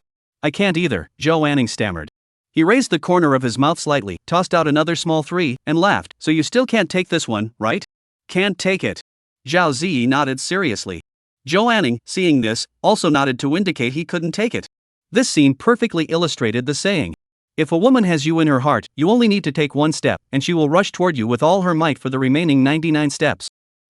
can't either, Zhou Anning stammered. He raised the corner of his mouth slightly, tossed out another small 3, and laughed.
So you still can't take this one, right? Can't take it. Zhao Ziyi nodded seriously. Zhou Anning, seeing this, also nodded to indicate he couldn't take it.
This scene perfectly illustrated the saying. If a woman has you in her heart, you only need to take one step, and she will rush toward you with all her might for the remaining 99 steps.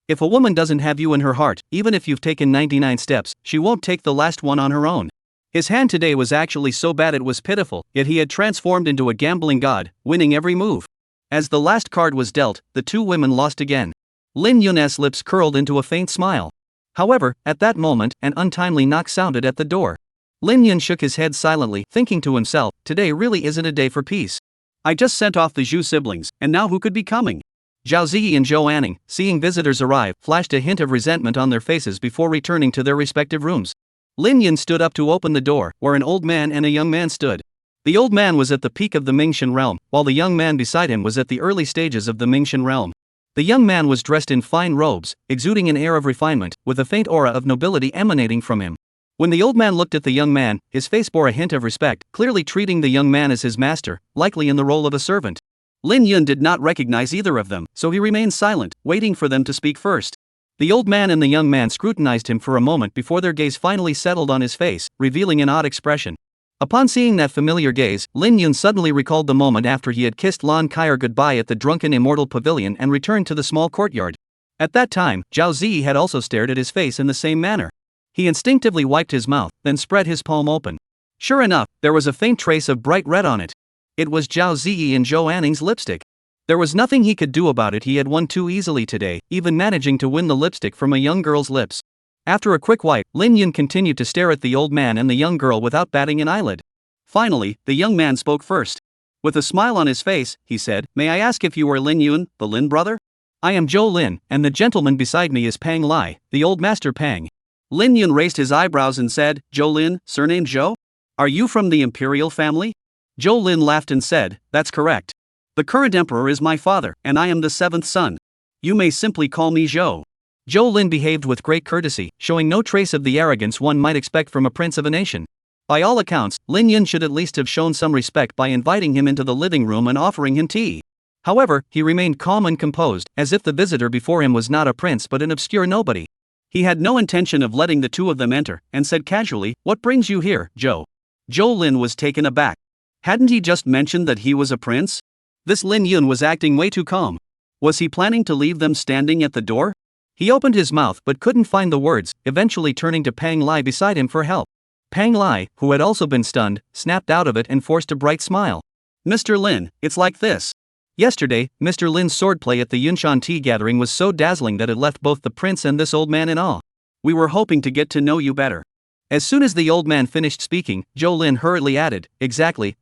If a woman doesn't have you in her heart, even if you've taken 99 steps, she won't take the last one on her own. His hand today was actually so bad it was pitiful, yet he had transformed into a gambling god, winning every move. As the last card was dealt, the two women lost again. Lin Yun's lips curled into a faint smile. However, at that moment, an untimely knock sounded at the door. Lin Yun shook his head silently, thinking to himself, today really isn't a day for peace. I just sent off the Zhu siblings, and now who could be coming? Zhao Ziyi and Zhou Anning, seeing visitors arrive, flashed a hint of resentment on their faces before returning to their respective rooms. Lin Yun stood up to open the door, where an old man and a young man stood. The old man was at the peak of the Mingxian realm, while the young man beside him was at the early stages of the Mingxian realm. The young man was dressed in fine robes, exuding an air of refinement, with a faint aura of nobility emanating from him. When the old man looked at the young man, his face bore a hint of respect, clearly treating the young man as his master, likely in the role of a servant. Lin Yun did not recognize either of them, so he remained silent, waiting for them to speak first. The old man and the young man scrutinized him for a moment before their gaze finally settled on his face, revealing an odd expression. Upon seeing that familiar gaze, Lin Yun suddenly recalled the moment after he had kissed Lan Kair goodbye at the Drunken Immortal Pavilion and returned to the small courtyard. At that time, Zhao Ziyi had also stared at his face in the same manner. He instinctively wiped his mouth, then spread his palm open. Sure enough, there was a faint trace of bright red on it. It was Zhao Ziyi and Zhou Anning's lipstick. There was nothing he could do about it. He had won too easily today, even managing to win the lipstick from a young girl's lips. After a quick wipe, Lin Yun continued to stare at the old man and the young girl without batting an eyelid. Finally, the young man spoke first. With a smile on his face, he said, "May I ask if you are Lin Yun, the Lin brother?" "I am Zhou Lin, and the gentleman beside me is Pang Lai, the old master Pang." Lin Yun raised his eyebrows and said, "Zhou Lin, surnamed Zhou? Are you from the imperial family?" Zhou Lin laughed and said, "That's correct. The current emperor is my father, and I am the seventh son. You may simply call me Zhou." Zhou Lin behaved with great courtesy, showing no trace of the arrogance one might expect from a prince of a nation. By all accounts, Lin Yun should at least have shown some respect by inviting him into the living room and offering him tea. However, he remained calm and composed, as if the visitor before him was not a prince but an obscure nobody. He had no intention of letting the two of them enter, and said casually, "What brings you here, Zhou?" Zhou Lin was taken aback. Hadn't he just mentioned that he was a prince? This Lin Yun was acting way too calm. Was he planning to leave them standing at the door? He opened his mouth but couldn't find the words, eventually turning to Pang Lai beside him for help. Pang Lai, who had also been stunned, snapped out of it and forced a bright smile. "Mr. Lin, it's like this. Yesterday, Mr. Lin's swordplay at the Yunshan tea gathering was so dazzling that it left both the prince and this old man in awe. We were hoping to get to know you better." As soon as the old man finished speaking, Zhou Lin hurriedly added, Exactly.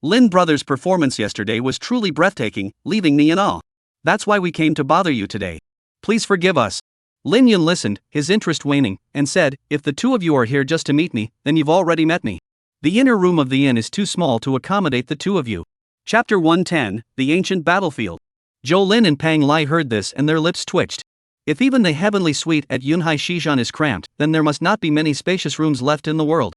Lin brothers' performance yesterday was truly breathtaking, leaving me in awe. That's why we came to bother you today. Please forgive us." Lin Yun listened, his interest waning, and said, "If the two of you are here just to meet me, then you've already met me. The inner room of the inn is too small to accommodate the two of you." Chapter 110, The Ancient Battlefield. Zhou Lin and Pang Lai heard this and their lips twitched. If even the heavenly suite at Yunhai Shijan is cramped, then there must not be many spacious rooms left in the world.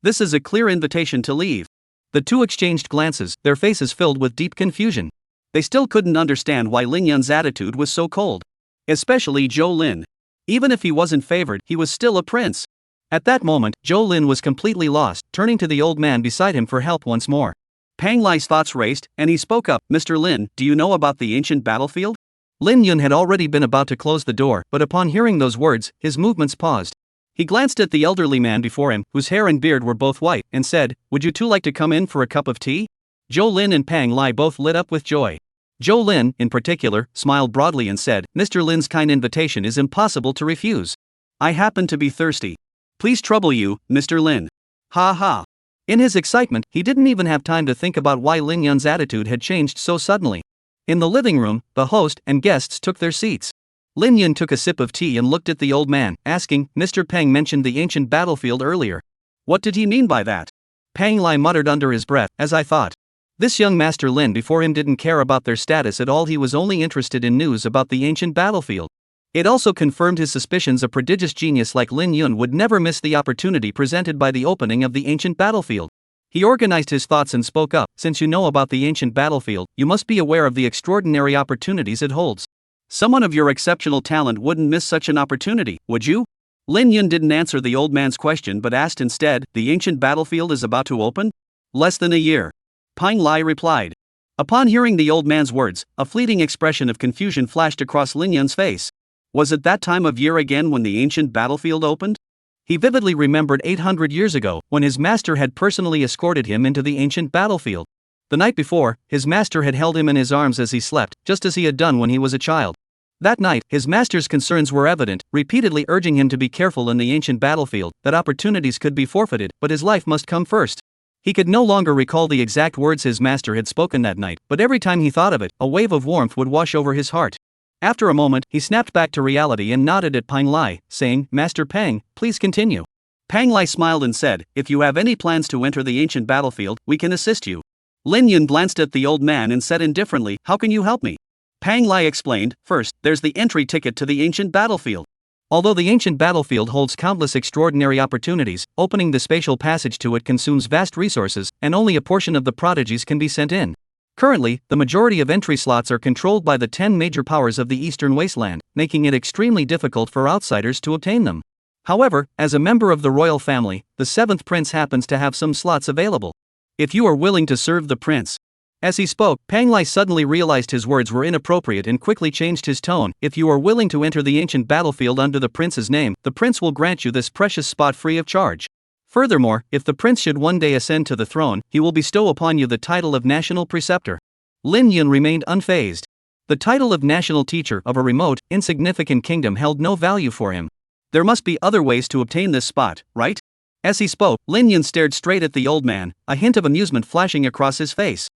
This is a clear invitation to leave. The two exchanged glances, their faces filled with deep confusion. They still couldn't understand why Lin Yun's attitude was so cold. Especially Zhou Lin. Even if he wasn't favored, he was still a prince. At that moment, Zhou Lin was completely lost, turning to the old man beside him for help once more. Pang Lai's thoughts raced, and he spoke up, "Mr. Lin, do you know about the ancient battlefield?" Lin Yun had already been about to close the door, but upon hearing those words, his movements paused. He glanced at the elderly man before him, whose hair and beard were both white, and said, "Would you two like to come in for a cup of tea?" Zhou Lin and Pang Lai both lit up with joy. Zhou Lin, in particular, smiled broadly and said, "Mr. Lin's kind invitation is impossible to refuse. I happen to be thirsty. Please trouble you, Mr. Lin." Ha ha. In his excitement, he didn't even have time to think about why Lin Yun's attitude had changed so suddenly. In the living room, the host and guests took their seats. Lin Yun took a sip of tea and looked at the old man, asking, "Mr. Peng mentioned the ancient battlefield earlier. What did he mean by that?" Pang Lai muttered under his breath, "As I thought. This young Master Lin before him didn't care about their status at all. He was only interested in news about the ancient battlefield." It also confirmed his suspicions a prodigious genius like Lin Yun would never miss the opportunity presented by the opening of the ancient battlefield. He organized his thoughts and spoke up, "Since you know about the ancient battlefield, you must be aware of the extraordinary opportunities it holds. Someone of your exceptional talent wouldn't miss such an opportunity, would you?" Lin Yun didn't answer the old man's question but asked instead, "The ancient battlefield is about to open?" "Less than a year." Pang Lai replied. Upon hearing the old man's words, a fleeting expression of confusion flashed across Lin Yun's face. Was it that time of year again when the ancient battlefield opened? He vividly remembered 800 years ago, when his master had personally escorted him into the ancient battlefield. The night before, his master had held him in his arms as he slept, just as he had done when he was a child. That night, his master's concerns were evident, repeatedly urging him to be careful in the ancient battlefield, that opportunities could be forfeited, but his life must come first. He could no longer recall the exact words his master had spoken that night, but every time he thought of it, a wave of warmth would wash over his heart. After a moment, he snapped back to reality and nodded at Pang Lai, saying, "Master Pang, please continue."
Pang Lai smiled and said, "If you have any plans to enter the ancient battlefield, we can assist you." Lin Yun glanced at the old man and said indifferently, "How can you help me?" Pang Lai explained, "First, there's the entry ticket to the ancient battlefield.
Although the ancient battlefield holds countless extraordinary opportunities, opening the spatial passage to it consumes vast resources, and only a portion of the prodigies can be sent in. Currently, the majority of entry slots are controlled by the 10 major powers of the Eastern Wasteland, making it extremely difficult for outsiders to obtain them. However, as a member of the royal family, the 7th prince happens to have some slots available. If you are willing to serve the prince." As he spoke, Pang Lai suddenly realized his words were inappropriate and quickly changed his tone. "If you are willing to enter the ancient battlefield under the prince's name, the prince will grant you this precious spot free of charge. Furthermore, if the prince should one day ascend to the throne, he will bestow upon you the title of national preceptor." Lin Yun remained unfazed. The title of national teacher of a remote, insignificant kingdom held no value for him. There must be other ways to obtain this spot, right? As he spoke, Lin Yun stared straight at the old man, a hint of amusement flashing across his face.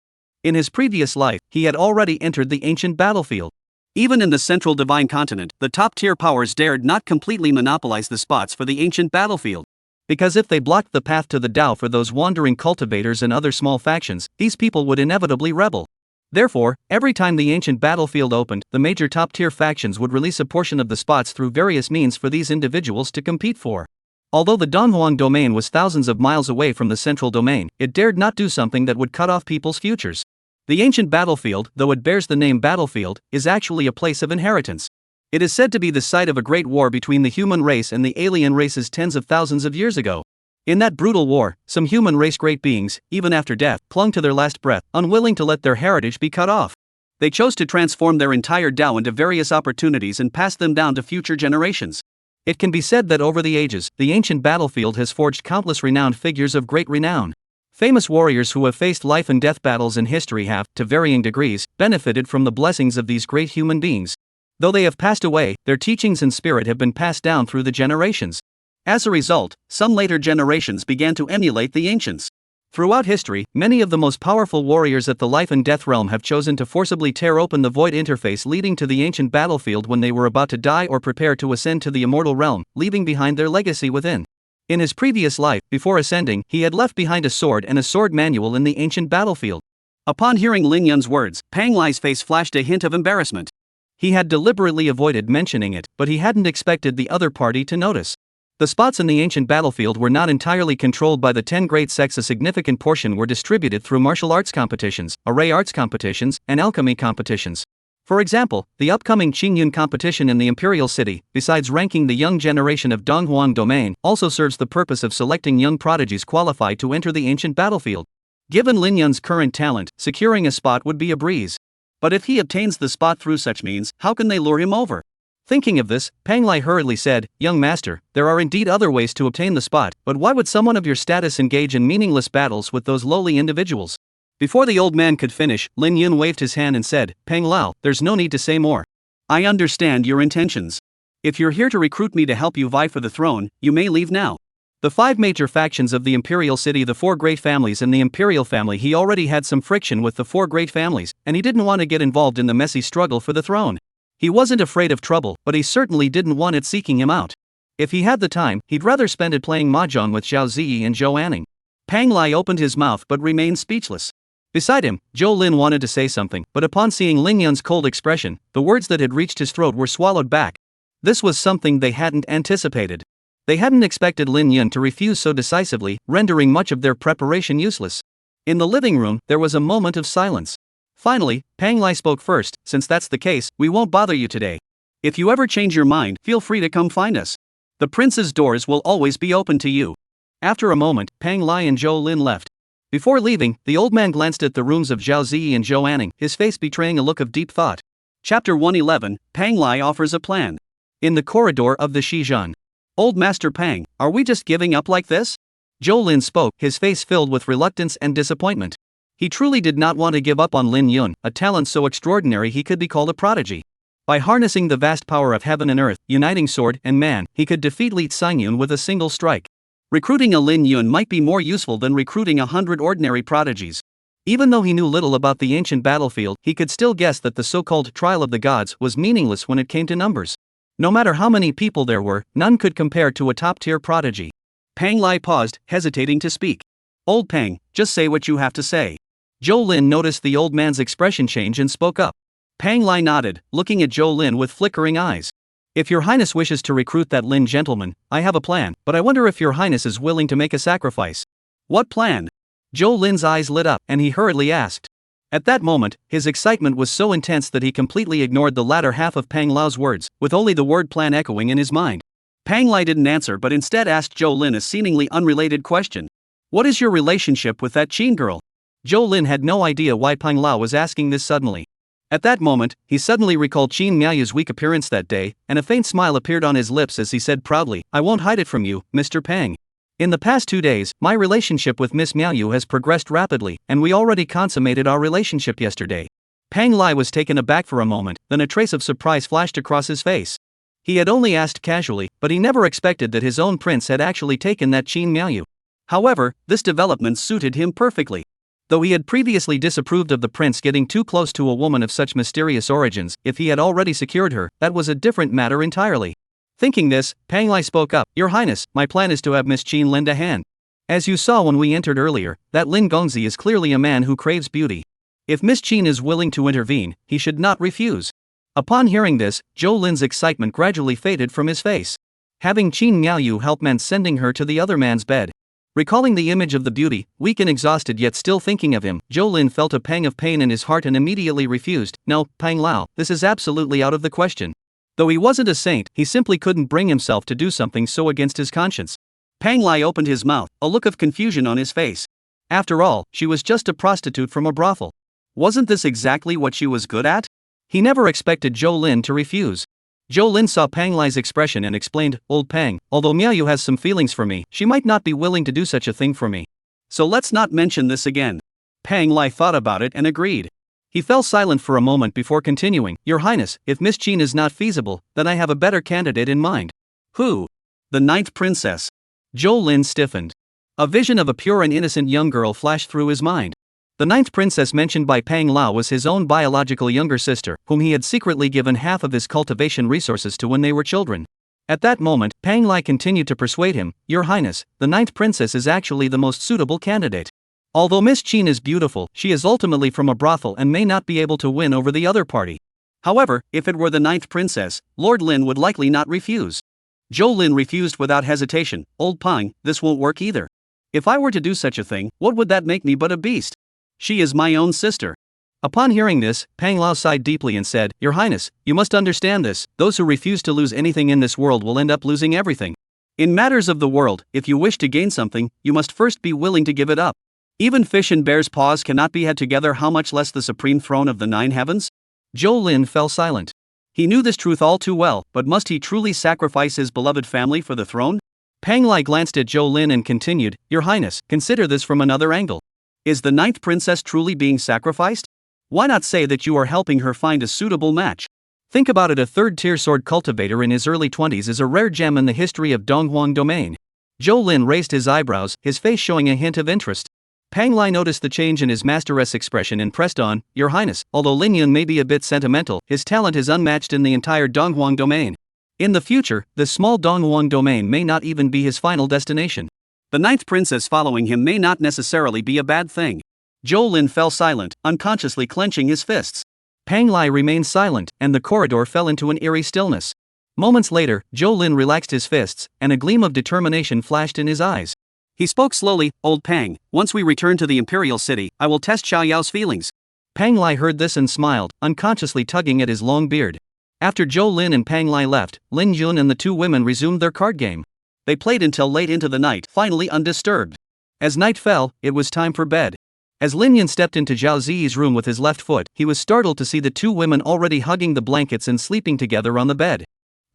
In his previous life, he had already entered the ancient battlefield.
Even in the central divine continent, the top-tier powers dared not completely monopolize the spots for the ancient battlefield.
Because if they blocked the path to the Tao for those wandering cultivators and other small factions, these people would inevitably rebel. Therefore, every time the ancient battlefield opened, the major top-tier factions would release a portion of the spots through various means for these individuals to compete for. Although the Donhuang domain was thousands of miles away from the central domain, it dared not do something that would cut off people's futures. The ancient battlefield, though it bears the name battlefield, is actually a place of inheritance. It is said to be the site of a great war between the human race and the alien races tens of thousands of years ago. In that brutal war, some human race great beings, even after death, clung to their last breath, unwilling to let their heritage be cut off. They chose to transform their entire Tao into various opportunities and pass them down to future generations. It can be said that over the ages, the ancient battlefield has forged countless renowned figures of great renown. Famous warriors who have faced life and death battles in history have, to varying degrees, benefited from the blessings of these great human beings. Though they have passed away, their teachings and spirit have been passed down through the generations. As a result, some later generations began to emulate the ancients. Throughout history, many of the most powerful warriors at the life and death realm have chosen to forcibly tear open the void interface leading to the ancient battlefield when they were about to die or prepare to ascend to the immortal realm, leaving behind their legacy within. In his previous life, before ascending, he had left behind a sword and a sword manual in the ancient battlefield. Upon hearing Lin Yun's words, Pang Lai's face flashed a hint of embarrassment. He had deliberately avoided mentioning it, but he hadn't expected the other party to notice. The spots in the ancient battlefield were not entirely controlled by the 10 great sects. A significant portion were distributed through martial arts competitions, array arts competitions, and alchemy competitions. For example, the upcoming Qingyun competition in the Imperial City, besides ranking the young generation of Donghuang domain, also serves the purpose of selecting young prodigies qualified to enter the ancient battlefield. Given Lin Yun's current talent, securing a spot would be a breeze. But if he obtains the spot through such means, how can they lure him over? Thinking of this, Pang Lai hurriedly said, "Young master, there are indeed other ways to obtain the spot, but why would someone of your status engage in meaningless battles with those lowly individuals?" Before the old man could finish, Lin Yun waved his hand and said, "Pang Lao, there's no need to say more. I understand your intentions. If you're here to recruit me to help you vie for the throne, you may leave now." The 5 major factions of the Imperial City, the 4 great families and the Imperial family. He already had some friction with the 4 great families, and he didn't want to get involved in the messy struggle for the throne. He wasn't afraid of trouble, but he certainly didn't want it seeking him out. If he had the time, he'd rather spend it playing mahjong with Zhao Ziyi and Zhou Anning. Pang Lai opened his mouth but remained speechless. Beside him, Zhou Lin wanted to say something, but upon seeing Lin Yun's cold expression, the words that had reached his throat were swallowed back. This was something they hadn't anticipated. They hadn't expected Lin Yun to refuse so decisively, rendering much of their preparation useless. In the living room, there was a moment of silence. Finally, Pang Lai spoke first. "Since that's the case, we won't bother you today. If you ever change your mind, feel free to come find us. The prince's doors will always be open to you." After a moment, Pang Lai and Zhou Lin left. Before leaving, the old man glanced at the rooms of Zhao Ziyi and Zhou Anning, his face betraying a look of deep thought. Chapter 111, Pang Lai offers a plan. In the corridor of the Shizhan.
Old Master Pang, are we just giving up like this? Zhou Lin spoke, his face filled with reluctance and disappointment. He truly did not want to give up on Lin Yun, a talent so extraordinary he could be called a prodigy. By harnessing the vast power of heaven and earth, uniting sword and man, he could defeat Li Xingyun with a single strike. Recruiting a Lin Yun might be more useful than recruiting 100 ordinary prodigies. Even though he knew little about the ancient battlefield, he could still guess that the so-called trial of the gods was meaningless when it came to numbers. No matter how many people there were, none could compare to a top-tier prodigy. Pang Lai paused, hesitating to speak. Old Pang, just say what you have to say. Zhou Lin noticed the old man's expression change and spoke up. Pang Lai nodded, looking at Zhou Lin with flickering eyes. If your highness wishes to recruit that Lin gentleman, I have a plan, but I wonder if your highness is willing to make a sacrifice. What plan? Zhou Lin's eyes lit up, and he hurriedly asked. At that moment, his excitement was so intense that he completely ignored the latter half of Pang Lao's words, with only the word plan echoing in his mind. Pang Lai didn't answer but instead asked Zhou Lin a seemingly unrelated question. What is your relationship with that Qin girl? Zhou Lin had no idea why Pang Lao was asking this suddenly. At that moment, he suddenly recalled Qin Miaoyu's weak appearance that day, and a faint smile appeared on his lips as he said proudly, I won't hide it from you, Mr. Pang. In the past 2 days, my relationship with Miss Miaoyu has progressed rapidly, and we already consummated our relationship yesterday. Pang Lai was taken aback for a moment, then a trace of surprise flashed across his face. He had only asked casually, but he never expected that his own prince had actually taken that Qin Miaoyu. However, this development suited him perfectly. Though he had previously disapproved of the prince getting too close to a woman of such mysterious origins, if he had already secured her, that was a different matter entirely. Thinking this, Pang Lai spoke up, Your Highness, my plan is to have Miss Qin lend a hand. As you saw when we entered earlier, that Lin Gongzi is clearly a man who craves beauty. If Miss Qin is willing to intervene, he should not refuse. Upon hearing this, Zhou Lin's excitement gradually faded from his face. Having Qin Miaoyu help meant sending her to the other man's bed. Recalling the image of the beauty, weak and exhausted yet still thinking of him, Zhou Lin felt a pang of pain in his heart and immediately refused. No, Pang Lao, this is absolutely out of the question. Though he wasn't a saint, he simply couldn't bring himself to do something so against his conscience. Pang Lai opened his mouth, a look of confusion on his face. After all, she was just a prostitute from a brothel. Wasn't this exactly what she was good at? He never expected Zhou Lin to refuse. Zhou Lin saw Pang Lai's expression and explained, Old Pang, although Miaoyu has some feelings for me, she might not be willing to do such a thing for me. So let's not mention this again. Pang Lai thought about it and agreed. He fell silent for a moment before continuing, Your Highness, if Miss Qin is not feasible, then I have a better candidate in mind. Who? The ninth princess. Zhou Lin stiffened. A vision of a pure and innocent young girl flashed through his mind. The ninth princess mentioned by Pang Lao was his own biological younger sister, whom he had secretly given half of his cultivation resources to when they were children. At that moment, Pang Lai continued to persuade him, Your Highness, the ninth princess is actually the most suitable candidate. Although Miss Qin is beautiful, she is ultimately from a brothel and may not be able to win over the other party. However, if it were the ninth princess, Lord Lin would likely not refuse. Zhou Lin refused without hesitation, Old Pang, this won't work either. If I were to do such a thing, what would that make me but a beast? She is my own sister. Upon hearing this, Pang Lao sighed deeply and said, Your Highness, you must understand this, those who refuse to lose anything in this world will end up losing everything. In matters of the world, if you wish to gain something, you must first be willing to give it up. Even fish and bear's paws cannot be had together, how much less the supreme throne of the 9 heavens? Zhou Lin fell silent. He knew this truth all too well, but must he truly sacrifice his beloved family for the throne? Pang Lai glanced at Zhou Lin and continued, Your Highness, consider this from another angle. Is the ninth princess truly being sacrificed? Why not say that you are helping her find a suitable match? Think about it, a third-tier sword cultivator in his early 20s is a rare gem in the history of Donghuang domain. Zhou Lin raised his eyebrows, his face showing a hint of interest. Pang Lai noticed the change in his masteress' expression and pressed on, Your Highness, although Lin Yun may be a bit sentimental, his talent is unmatched in the entire Donghuang domain. In the future, this small Donghuang domain may not even be his final destination. The ninth princess following him may not necessarily be a bad thing. Zhou Lin fell silent, unconsciously clenching his fists. Pang Lai remained silent, and the corridor fell into an eerie stillness. Moments later, Zhou Lin relaxed his fists, and a gleam of determination flashed in his eyes. He spoke slowly, Old Pang, once we return to the imperial city, I will test Xiao Yao's feelings. Pang Lai heard this and smiled, unconsciously tugging at his long beard. After Zhou Lin and Pang Lai left, Lin Yun and the 2 women resumed their card game. They played until late into the night, finally undisturbed. As night fell, it was time for bed. As Lin Yun stepped into Zhao Ziyi's room with his left foot, he was startled to see the 2 women already hugging the blankets and sleeping together on the bed.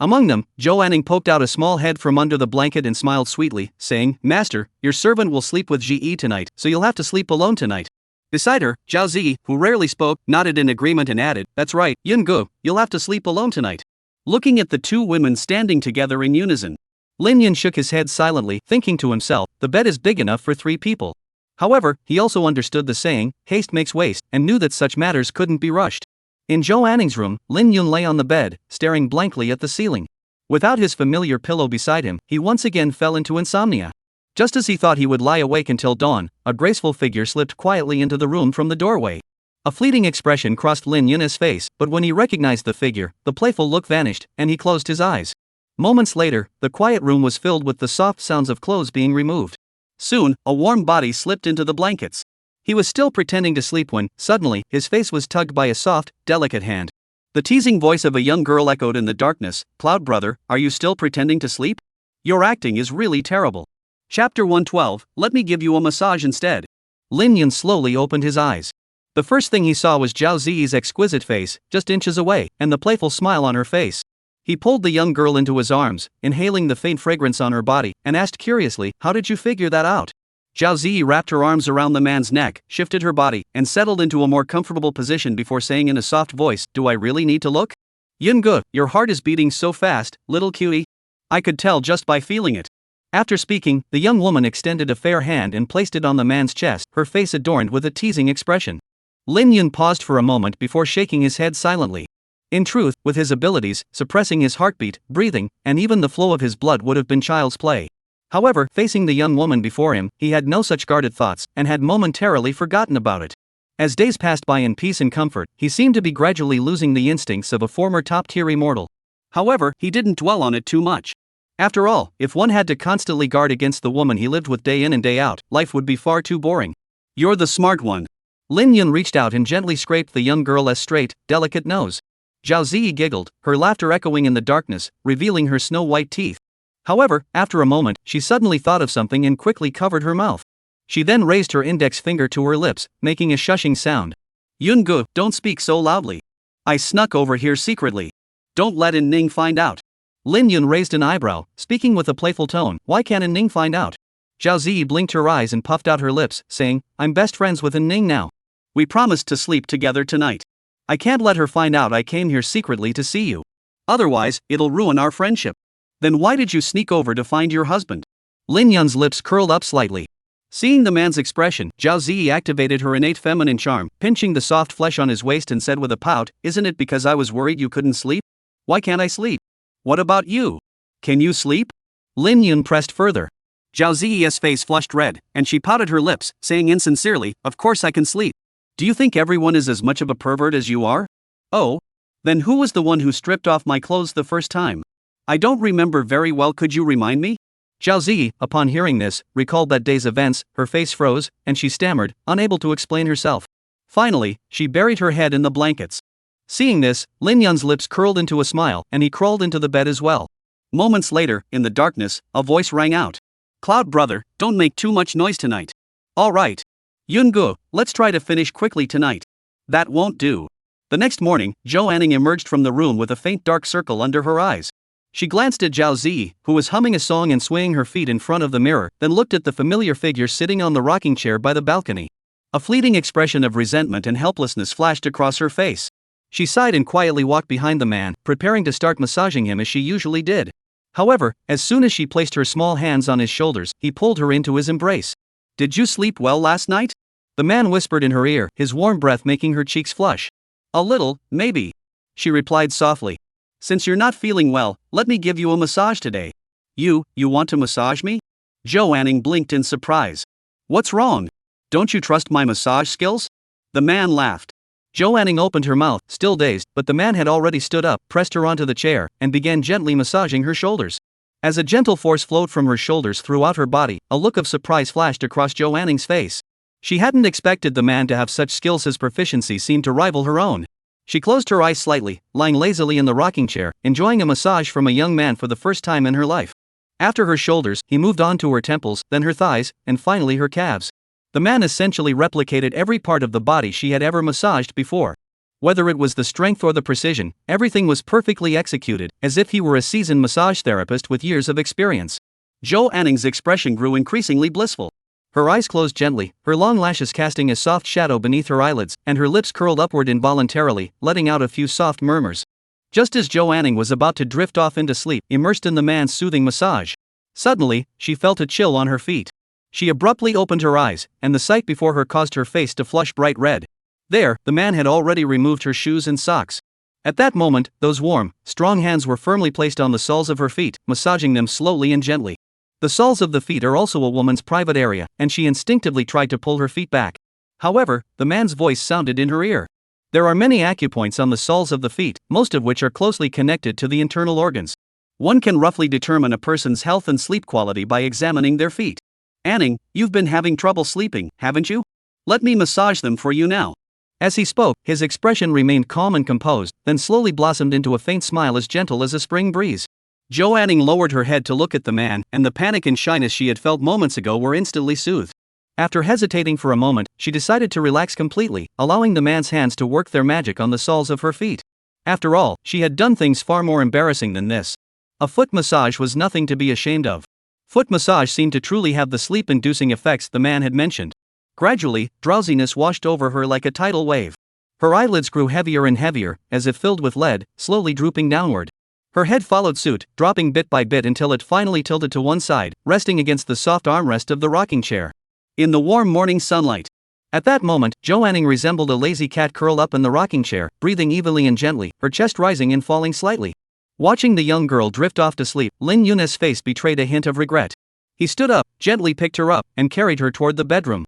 Among them, Joanning poked out a small head from under the blanket and smiled sweetly, saying, "Master, your servant will sleep with Ji tonight, so you'll have to sleep alone tonight." Beside her, Zhao Zi, who rarely spoke, nodded in agreement and added, "That's right, Yun-gu, you'll have to sleep alone tonight." Looking at the two women standing together in unison, Lin Yun shook his head silently, thinking to himself, the bed is big enough for 3 people. However, he also understood the saying, haste makes waste, and knew that such matters couldn't be rushed. In Zhou Anning's room, Lin Yun lay on the bed, staring blankly at the ceiling. Without his familiar pillow beside him, he once again fell into insomnia. Just as he thought he would lie awake until dawn, a graceful figure slipped quietly into the room from the doorway. A fleeting expression crossed Lin Yun's face, but when he recognized the figure, the playful look vanished, and he closed his eyes. Moments later, the quiet room was filled with the soft sounds of clothes being removed. Soon, a warm body slipped into the blankets. He was still pretending to sleep when, suddenly, his face was tugged by a soft, delicate hand. The teasing voice of a young girl echoed in the darkness, "Cloud brother, are you still pretending to sleep? Your acting is really terrible." Chapter 112, Let me give you a massage instead. Lin Yun slowly opened his eyes. The first thing he saw was Zhao Ziyi's exquisite face, just inches away, and the playful smile on her face. He pulled the young girl into his arms, inhaling the faint fragrance on her body, and asked curiously, "How did you figure that out?" Zhao Ziyi wrapped her arms around the man's neck, shifted her body, and settled into a more comfortable position before saying in a soft voice, "Do I really need to look? Yun-gu, your heart is beating so fast, little cutie. I could tell just by feeling it." After speaking, the young woman extended a fair hand and placed it on the man's chest, her face adorned with a teasing expression. Lin Yun paused for a moment before shaking his head silently. In truth, with his abilities, suppressing his heartbeat, breathing, and even the flow of his blood would have been child's play. However, facing the young woman before him, he had no such guarded thoughts, and had momentarily forgotten about it. As days passed by in peace and comfort, he seemed to be gradually losing the instincts of a former top-tier immortal. However, he didn't dwell on it too much. After all, if one had to constantly guard against the woman he lived with day in and day out, life would be far too boring. "You're the smart one." Lin Yun reached out and gently scraped the young girl's straight, delicate nose. Zhao Ziyi giggled, her laughter echoing in the darkness, revealing her snow-white teeth. However, after a moment, she suddenly thought of something and quickly covered her mouth. She then raised her index finger to her lips, making a shushing sound. "Yun-gu, don't speak so loudly. I snuck over here secretly. Don't let In Ning find out." Lin Yun raised an eyebrow, speaking with a playful tone, "Why can't In Ning find out?" Zhao Ziyi blinked her eyes and puffed out her lips, saying, "I'm best friends with In Ning now. We promised to sleep together tonight. I can't let her find out I came here secretly to see you. Otherwise, it'll ruin our friendship." "Then why did you sneak over to find your husband?" Lin Yun's lips curled up slightly. Seeing the man's expression, Zhao Ziyi activated her innate feminine charm, pinching the soft flesh on his waist and said with a pout, "Isn't it because I was worried you couldn't sleep? Why can't I sleep? What about you? Can you sleep?" Lin Yun pressed further. Zhao Ziyi's face flushed red, and she pouted her lips, saying insincerely, "Of course I can sleep. Do you think everyone is as much of a pervert as you are? Oh? Then who was the one who stripped off my clothes the first time? I don't remember very well, could you remind me?" Zhao Ziyi, upon hearing this, recalled that day's events, her face froze, and she stammered, unable to explain herself. Finally, she buried her head in the blankets. Seeing this, Lin Yun's lips curled into a smile, and he crawled into the bed as well. Moments later, in the darkness, a voice rang out. "Cloud brother, don't make too much noise tonight. All right. Yun-gu, let's try to finish quickly tonight." "That won't do." The next morning, Zhou Anning emerged from the room with a faint dark circle under her eyes. She glanced at Zhao Ziyi, who was humming a song and swaying her feet in front of the mirror, then looked at the familiar figure sitting on the rocking chair by the balcony. A fleeting expression of resentment and helplessness flashed across her face. She sighed and quietly walked behind the man, preparing to start massaging him as she usually did. However, as soon as she placed her small hands on his shoulders, he pulled her into his embrace. "Did you sleep well last night?" The man whispered in her ear, his warm breath making her cheeks flush. "A little, maybe," she replied softly. "Since you're not feeling well, let me give you a massage today." You want to massage me?" Zhou Anning blinked in surprise. "What's wrong? Don't you trust my massage skills?" The man laughed. Zhou Anning opened her mouth, still dazed, but the man had already stood up, pressed her onto the chair, and began gently massaging her shoulders. As a gentle force flowed from her shoulders throughout her body, a look of surprise flashed across Zhou Anning's face. She hadn't expected the man to have such skills. His proficiency seemed to rival her own. She closed her eyes slightly, lying lazily in the rocking chair, enjoying a massage from a young man for the first time in her life. After her shoulders, he moved on to her temples, then her thighs, and finally her calves. The man essentially replicated every part of the body she had ever massaged before. Whether it was the strength or the precision, everything was perfectly executed, as if he were a seasoned massage therapist with years of experience.
Jo Anning's expression grew increasingly blissful.
Her eyes closed gently, her long lashes casting a soft shadow beneath her eyelids, and her lips curled upward involuntarily, letting out a few soft murmurs. Just as Jo Anning was about to drift off into sleep, immersed in the man's soothing massage, suddenly, she felt a chill on her feet. She abruptly opened her eyes, and the sight before her caused her face to flush bright red. There, the man had already removed her shoes and socks. At that moment, those warm, strong hands were firmly placed on the soles of her feet, massaging them slowly and gently. The soles of the feet are also a woman's private area, and she instinctively tried to pull her feet back. However, the man's voice sounded in her ear. There are many acupoints on the soles of the feet, most of which are closely connected to the internal organs.
One can roughly determine a person's health and sleep quality by examining their feet. Anning, you've been having trouble sleeping, haven't you? Let me massage them for you now.
As he spoke, his expression remained calm and composed, then slowly blossomed into a faint smile as gentle as a spring breeze.
Jo Anning lowered her head to look at the man, and the panic and shyness she had felt moments ago were instantly soothed.
After hesitating for a moment, she decided to relax completely, allowing the man's hands to work their magic on the soles of her feet. After all, she had done things far more embarrassing than this. A foot massage was nothing to be ashamed of. Foot massage seemed to truly have the sleep-inducing effects the man had mentioned. Gradually, drowsiness washed over her like a tidal wave. Her eyelids grew heavier and heavier, as if filled with lead, slowly drooping downward. Her head followed suit, dropping bit by bit until it finally tilted to one side, resting against the soft armrest of the rocking chair.
In the warm morning sunlight.
At that moment, Jo Anning resembled a lazy cat curled up in the rocking chair, breathing evenly and gently, her chest rising and falling slightly. Watching the young girl drift off to sleep, Lin Yun's face betrayed a hint of regret. He stood up, gently picked her up, and carried her toward the bedroom.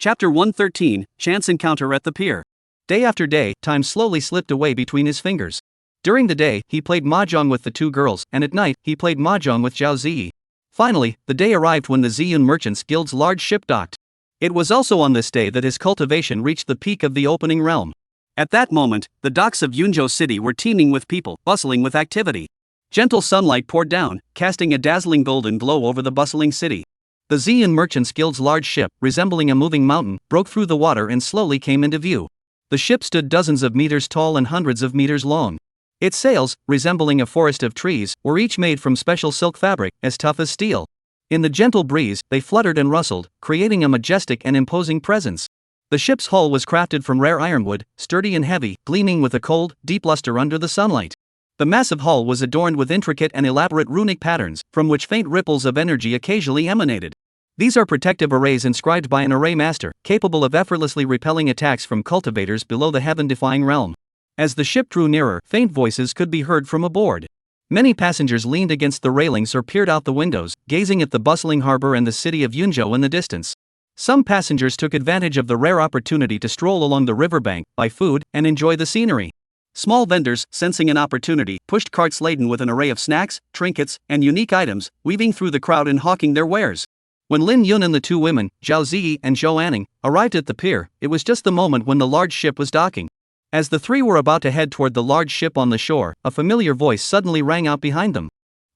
Chapter 113, Chance Encounter at the Pier.
Day after day, time slowly slipped away between his fingers. During the day, he played mahjong with the two girls, and at night, he played mahjong with Zhao Ziyi. Finally, the day arrived when the Ziyun Merchants Guild's large ship docked. It was also on this day that his cultivation reached the peak of the opening realm.
At that moment, the docks of Yunzhou City were teeming with people, bustling with activity. Gentle sunlight poured down, casting a dazzling golden glow over the bustling city.
The Ziyun Merchants Guild's large ship, resembling a moving mountain, broke through the water and slowly came into view. The ship stood dozens of meters tall and hundreds of meters long. Its sails, resembling a forest of trees, were each made from special silk fabric, as tough as steel. In the gentle breeze, they fluttered and rustled, creating a majestic and imposing presence. The ship's hull was crafted from rare ironwood, sturdy and heavy, gleaming with a cold, deep luster under the sunlight. The massive hull was adorned with intricate and elaborate runic patterns, from which faint ripples of energy occasionally emanated. These are protective arrays inscribed by an array master, capable of effortlessly repelling attacks from cultivators below the heaven-defying realm. As the ship drew nearer, faint voices could be heard from aboard. Many passengers leaned against the railings or peered out the windows, gazing at the bustling harbor and the city of Yunzhou in the distance. Some passengers took advantage of the rare opportunity to stroll along the riverbank, buy food, and enjoy the scenery.
Small vendors, sensing an opportunity, pushed carts laden with an array of snacks, trinkets, and unique items, weaving through the crowd and hawking their wares.
When Lin Yun and the two women, Zhao Ziyi and Jo Anning, arrived at the pier, it was just the moment when the large ship was docking. As the three were about to head toward the large ship on the shore, a familiar voice suddenly rang out behind them.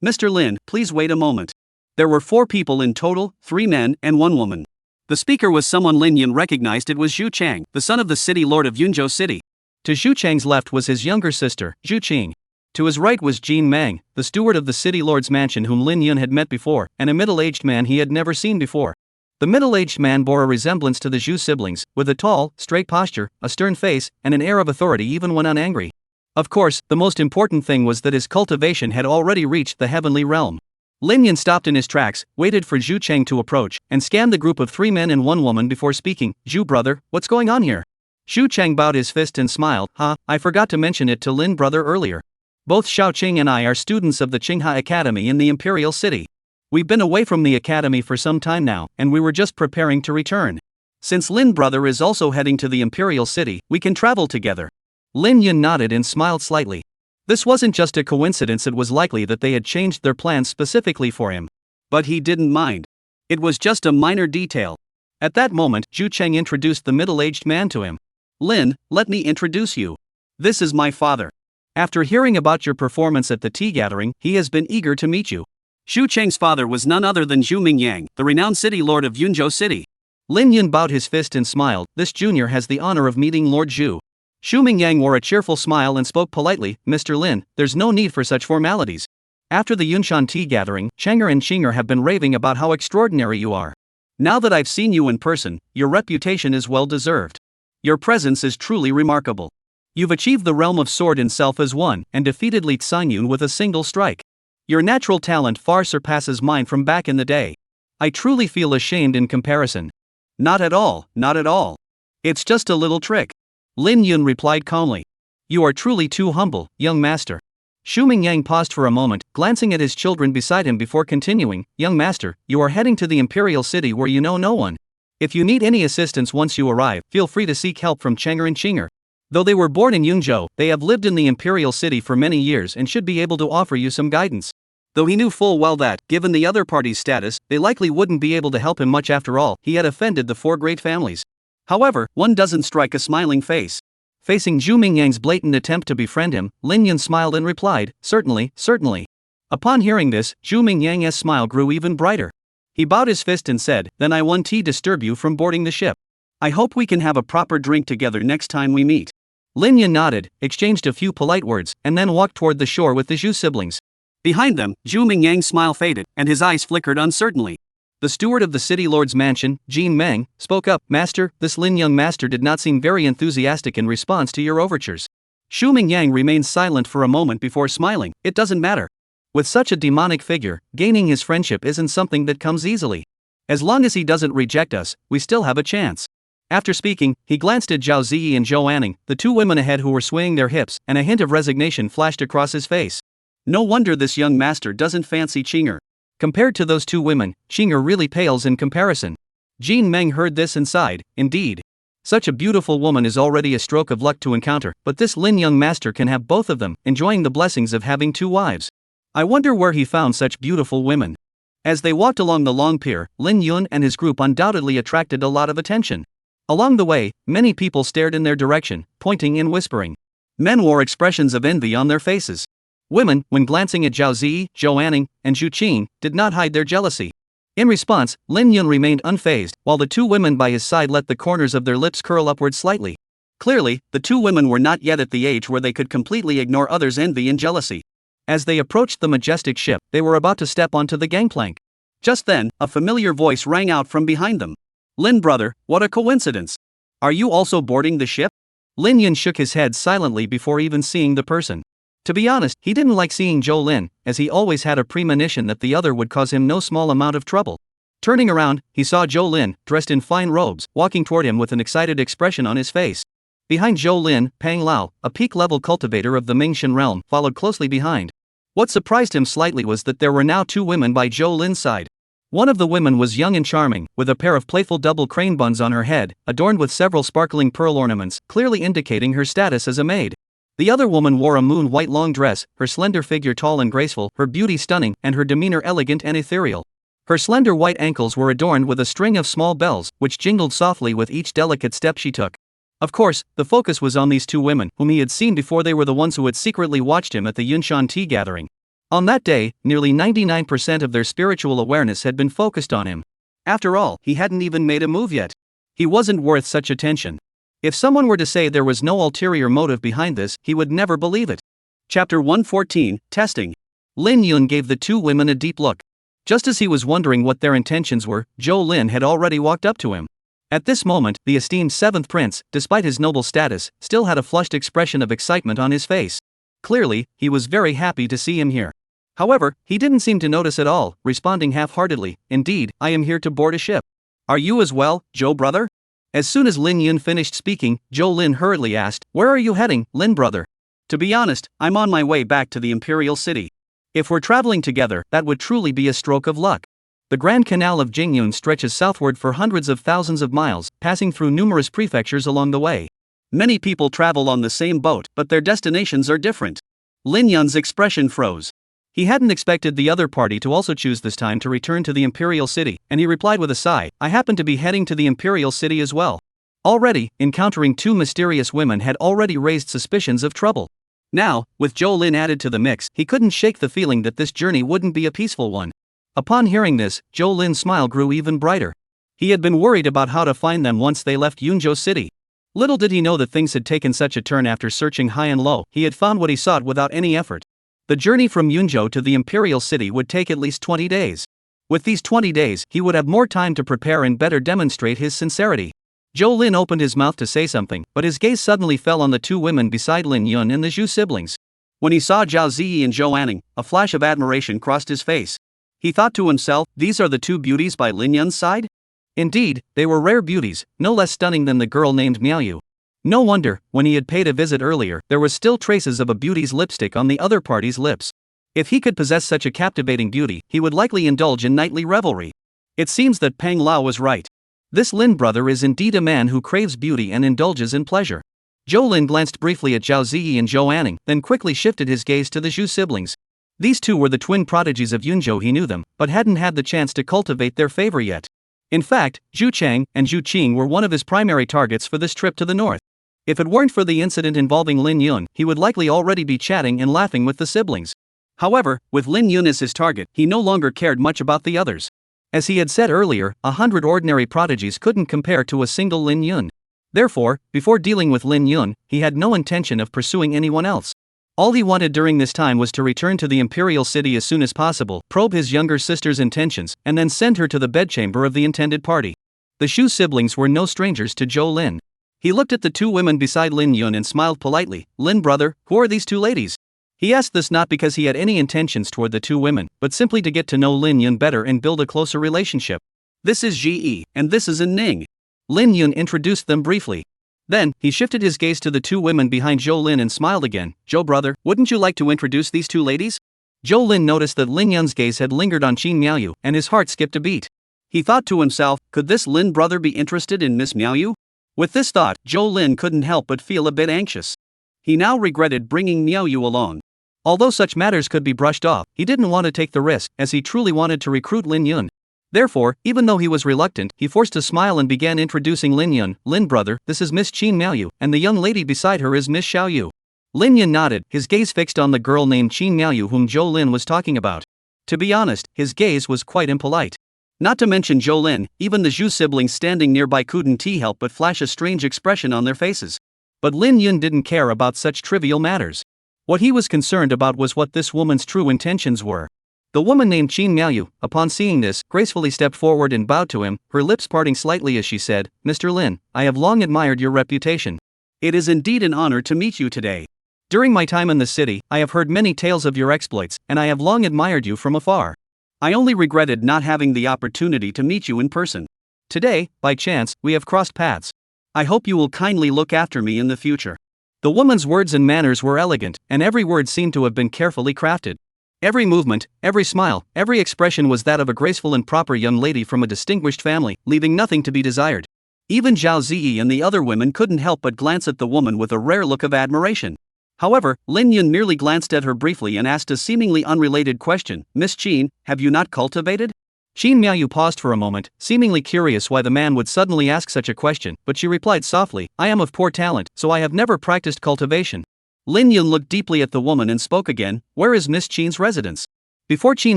"Mr. Lin, please wait a moment." There were 4 people in total, 3 men and 1 woman. The speaker was someone Lin Yun recognized. It was Zhu Chang, the son of the city lord of Yunzhou City.
To Zhu Chang's left was his younger sister, Zhu Qing. To his right was Jin Mang, the steward of the city lord's mansion whom Lin Yun had met before, and a middle-aged man he had never seen before. The middle-aged man bore a resemblance to the Zhu siblings, with a tall, straight posture, a stern face, and an air of authority even when unangry. Of course, the most important thing was that his cultivation had already reached the heavenly realm. Lin Yun stopped in his tracks, waited for Zhu Chang to approach, and scanned the group of 3 men and 1 woman before speaking. "Zhu brother, what's going on here?" Zhu Chang bowed his fist and smiled. I forgot to mention it to Lin brother earlier. Both Xiao Qing and I are students of the Qingha Academy in the Imperial City. We've been away from the academy for some time now, and we were just preparing to return. Since Lin brother is also heading to the Imperial City, we can travel together. Lin Yun nodded and smiled slightly. This wasn't just a coincidence, it was likely that they had changed their plans specifically for him.
But he didn't mind. It was just a minor detail.
At that moment, Zhu Cheng introduced the middle-aged man to him.
"Lin, let me introduce you. This is my father.
After hearing about your performance at the tea gathering, he has been eager to meet you."
Zhu Cheng's father was none other than Zhu Mingyang, the renowned city lord of Yunzhou City.
Lin Yun bowed his fist and smiled. "This junior has the honor of meeting Lord Zhu." Xu Mingyang wore a cheerful smile and spoke politely, Mr. Lin, there's no need for such formalities. After the Yunshan tea gathering, Chang'er and Qing'er have been raving about how extraordinary you are. Now that I've seen you in person, your reputation is well deserved. Your presence is truly remarkable. You've achieved the realm of sword in self as one, and defeated Li Xianyun with a single strike. Your natural talent far surpasses mine from back in the day. I truly feel ashamed in comparison. Not at all, not at all. It's just a little trick. Lin Yun replied calmly. You are truly too humble, young master. Xu Mingyang paused for a moment, glancing at his children beside him before continuing, Young master, you are heading to the imperial city where you know no one. If you need any assistance once you arrive, feel free to seek help from Chang'er and Qing'er. Though they were born in Yungzhou, they have lived in the imperial city for many years and should be able to offer you some guidance. Though he knew full well that, given the other party's status, they likely wouldn't be able to help him much after all, he had offended the four great families. However, one doesn't strike a smiling face. Facing Xu Mingyang's blatant attempt to befriend him, Lin Yun smiled and replied, Certainly, certainly. Upon hearing this, Xu Mingyang's smile grew even brighter. He bowed his fist and said, Then I won't disturb you from boarding the ship. I hope we can have a proper drink together next time we meet. Lin Yun nodded, exchanged a few polite words, and then walked toward the shore with the Zhu siblings. Behind them, Xu Mingyang's smile faded, and his eyes flickered uncertainly. The steward of the city lord's mansion, Jin Meng, spoke up, Master, this Lin young master did not seem very enthusiastic in response to your overtures. Xu Mingyang remained silent for a moment before smiling, It doesn't matter. With such a demonic figure, gaining his friendship isn't something that comes easily. As long as he doesn't reject us, we still have a chance. After speaking, he glanced at Zhao Ziyi and Zhou Anning, the two women ahead who were swaying their hips, and a hint of resignation flashed across his face. No wonder this young master doesn't fancy Qing'er. Compared to those two women, Qing'er really pales in comparison. Jin Meng heard this and sighed, Indeed. Such a beautiful woman is already a stroke of luck to encounter, but this Lin young master can have both of them, enjoying the blessings of having two wives. I wonder where he found such beautiful women. As they walked along the long pier, Lin Yun and his group undoubtedly attracted a lot of attention. Along the way, many people stared in their direction, pointing and whispering. Men wore expressions of envy on their faces. Women, when glancing at Zhao Ziyi, Zhou Anning, and Zhu Qin, did not hide their jealousy. In response, Lin Yun remained unfazed, while the two women by his side let the corners of their lips curl upward slightly. Clearly, the two women were not yet at the age where they could completely ignore others' envy and jealousy. As they approached the majestic ship, they were about to step onto the gangplank. Just then, a familiar voice rang out from behind them. Lin brother, what a coincidence. Are you also boarding the ship? Lin Yun shook his head silently before even seeing the person. To be honest, he didn't like seeing Zhou Lin, as he always had a premonition that the other would cause him no small amount of trouble. Turning around, he saw Zhou Lin, dressed in fine robes, walking toward him with an excited expression on his face. Behind Zhou Lin, Pang Lao, a peak-level cultivator of the Mingshan realm, followed closely behind. What surprised him slightly was that there were now two women by Zhou Lin's side. One of the women was young and charming, with a pair of playful double crane buns on her head, adorned with several sparkling pearl ornaments, clearly indicating her status as a maid. The other woman wore a moon-white long dress, her slender figure tall and graceful, her beauty stunning, and her demeanor elegant and ethereal. Her slender white ankles were adorned with a string of small bells, which jingled softly with each delicate step she took. Of course, the focus was on these two women, whom he had seen before. They were the ones who had secretly watched him at the Yunshan tea gathering. On that day, nearly 99% of their spiritual awareness had been focused on him. After all, he hadn't even made a move yet. He wasn't worth such attention. If someone were to say there was no ulterior motive behind this, he would never believe it. Chapter 114, Testing. Lin Yun gave the two women a deep look. Just as he was wondering what their intentions were, Zhou Lin had already walked up to him. At this moment, the esteemed 7th prince, despite his noble status, still had a flushed expression of excitement on his face. Clearly, he was very happy to see him here. However, he didn't seem to notice at all, responding half-heartedly, Indeed, I am here to board a ship. Are you as well, Zhou brother? As soon as Lin Yun finished speaking, Zhou Lin hurriedly asked, Where are you heading, Lin brother? To be honest, I'm on my way back to the imperial city. If we're traveling together, that would truly be a stroke of luck. The Grand Canal of Jingyun stretches southward for hundreds of thousands of miles, passing through numerous prefectures along the way. Many people travel on the same boat, but their destinations are different. Lin Yun's expression froze. He hadn't expected the other party to also choose this time to return to the imperial city, and he replied with a sigh, I happen to be heading to the imperial city as well. Already, encountering two mysterious women had already raised suspicions of trouble. Now, with Zhou Lin added to the mix, he couldn't shake the feeling that this journey wouldn't be a peaceful one. Upon hearing this, Zhou Lin's smile grew even brighter. He had been worried about how to find them once they left Yunzhou City. Little did he know that things had taken such a turn after searching high and low. He had found what he sought without any effort. The journey from Yunzhou to the Imperial City would take at least 20 days. With these 20 days, he would have more time to prepare and better demonstrate his sincerity. Zhou Lin opened his mouth to say something, but his gaze suddenly fell on the two women beside Lin Yun and the Zhu siblings. When he saw Zhao Ziyi and Zhou Anning, a flash of admiration crossed his face. He thought to himself, these are the two beauties by Lin Yun's side? Indeed, they were rare beauties, no less stunning than the girl named Miaoyu. No wonder, when he had paid a visit earlier, there was still traces of a beauty's lipstick on the other party's lips. If he could possess such a captivating beauty, he would likely indulge in nightly revelry. It seems that Peng Lao was right. This Lin brother is indeed a man who craves beauty and indulges in pleasure. Zhou Lin glanced briefly at Zhao Ziyi and Zhou Anning, then quickly shifted his gaze to the Zhu siblings. These two were the twin prodigies of Yunzhou. He knew them, but hadn't had the chance to cultivate their favor yet. In fact, Zhu Chang and Zhu Qing were one of his primary targets for this trip to the north. If it weren't for the incident involving Lin Yun, he would likely already be chatting and laughing with the siblings. However, with Lin Yun as his target, he no longer cared much about the others. As he had said earlier, 100 ordinary prodigies couldn't compare to a single Lin Yun. Therefore, before dealing with Lin Yun, he had no intention of pursuing anyone else. All he wanted during this time was to return to the Imperial City as soon as possible, probe his younger sister's intentions, and then send her to the bedchamber of the intended party. The Shu siblings were no strangers to Zhou Lin. He looked at the two women beside Lin Yun and smiled politely. Lin brother, who are these two ladies? He asked this not because he had any intentions toward the two women, but simply to get to know Lin Yun better and build a closer relationship. This is Ji Yi, and this is An Ning. Lin Yun introduced them briefly. Then, he shifted his gaze to the two women behind Zhou Lin and smiled again. Zhou brother, wouldn't you like to introduce these two ladies? Zhou Lin noticed that Lin Yun's gaze had lingered on Qin Miaoyu, and his heart skipped a beat. He thought to himself, could this Lin brother be interested in Miss Miaoyu? With this thought, Zhou Lin couldn't help but feel a bit anxious. He now regretted bringing Miaoyu along. Although such matters could be brushed off, he didn't want to take the risk, as he truly wanted to recruit Lin Yun. Therefore, even though he was reluctant, he forced a smile and began introducing Lin Yun. Lin brother, this is Miss Qin Miaoyu, and the young lady beside her is Miss Xiaoyu. Lin Yun nodded, his gaze fixed on the girl named Qin Miaoyu whom Zhou Lin was talking about. To be honest, his gaze was quite impolite. Not to mention Zhou Lin, even the Zhu siblings standing nearby couldn't help but flash a strange expression on their faces. But Lin Yun didn't care about such trivial matters. What he was concerned about was what this woman's true intentions were. The woman named Qin Miaoyu, upon seeing this, gracefully stepped forward and bowed to him, her lips parting slightly as she said, Mr. Lin, I have long admired your reputation. It is indeed an honor to meet you today. During my time in the city, I have heard many tales of your exploits, and I have long admired you from afar. I only regretted not having the opportunity to meet you in person. Today, by chance, we have crossed paths. I hope you will kindly look after me in the future. The woman's words and manners were elegant, and every word seemed to have been carefully crafted. Every movement, every smile, every expression was that of a graceful and proper young lady from a distinguished family, leaving nothing to be desired. Even Zhao Ziyi and the other women couldn't help but glance at the woman with a rare look of admiration. However, Lin Yun merely glanced at her briefly and asked a seemingly unrelated question, Miss Qin, have you not cultivated? Qin Miaoyu paused for a moment, seemingly curious why the man would suddenly ask such a question, but she replied softly, I am of poor talent, so I have never practiced cultivation. Lin Yun looked deeply at the woman and spoke again, where is Miss Qin's residence? Before Qin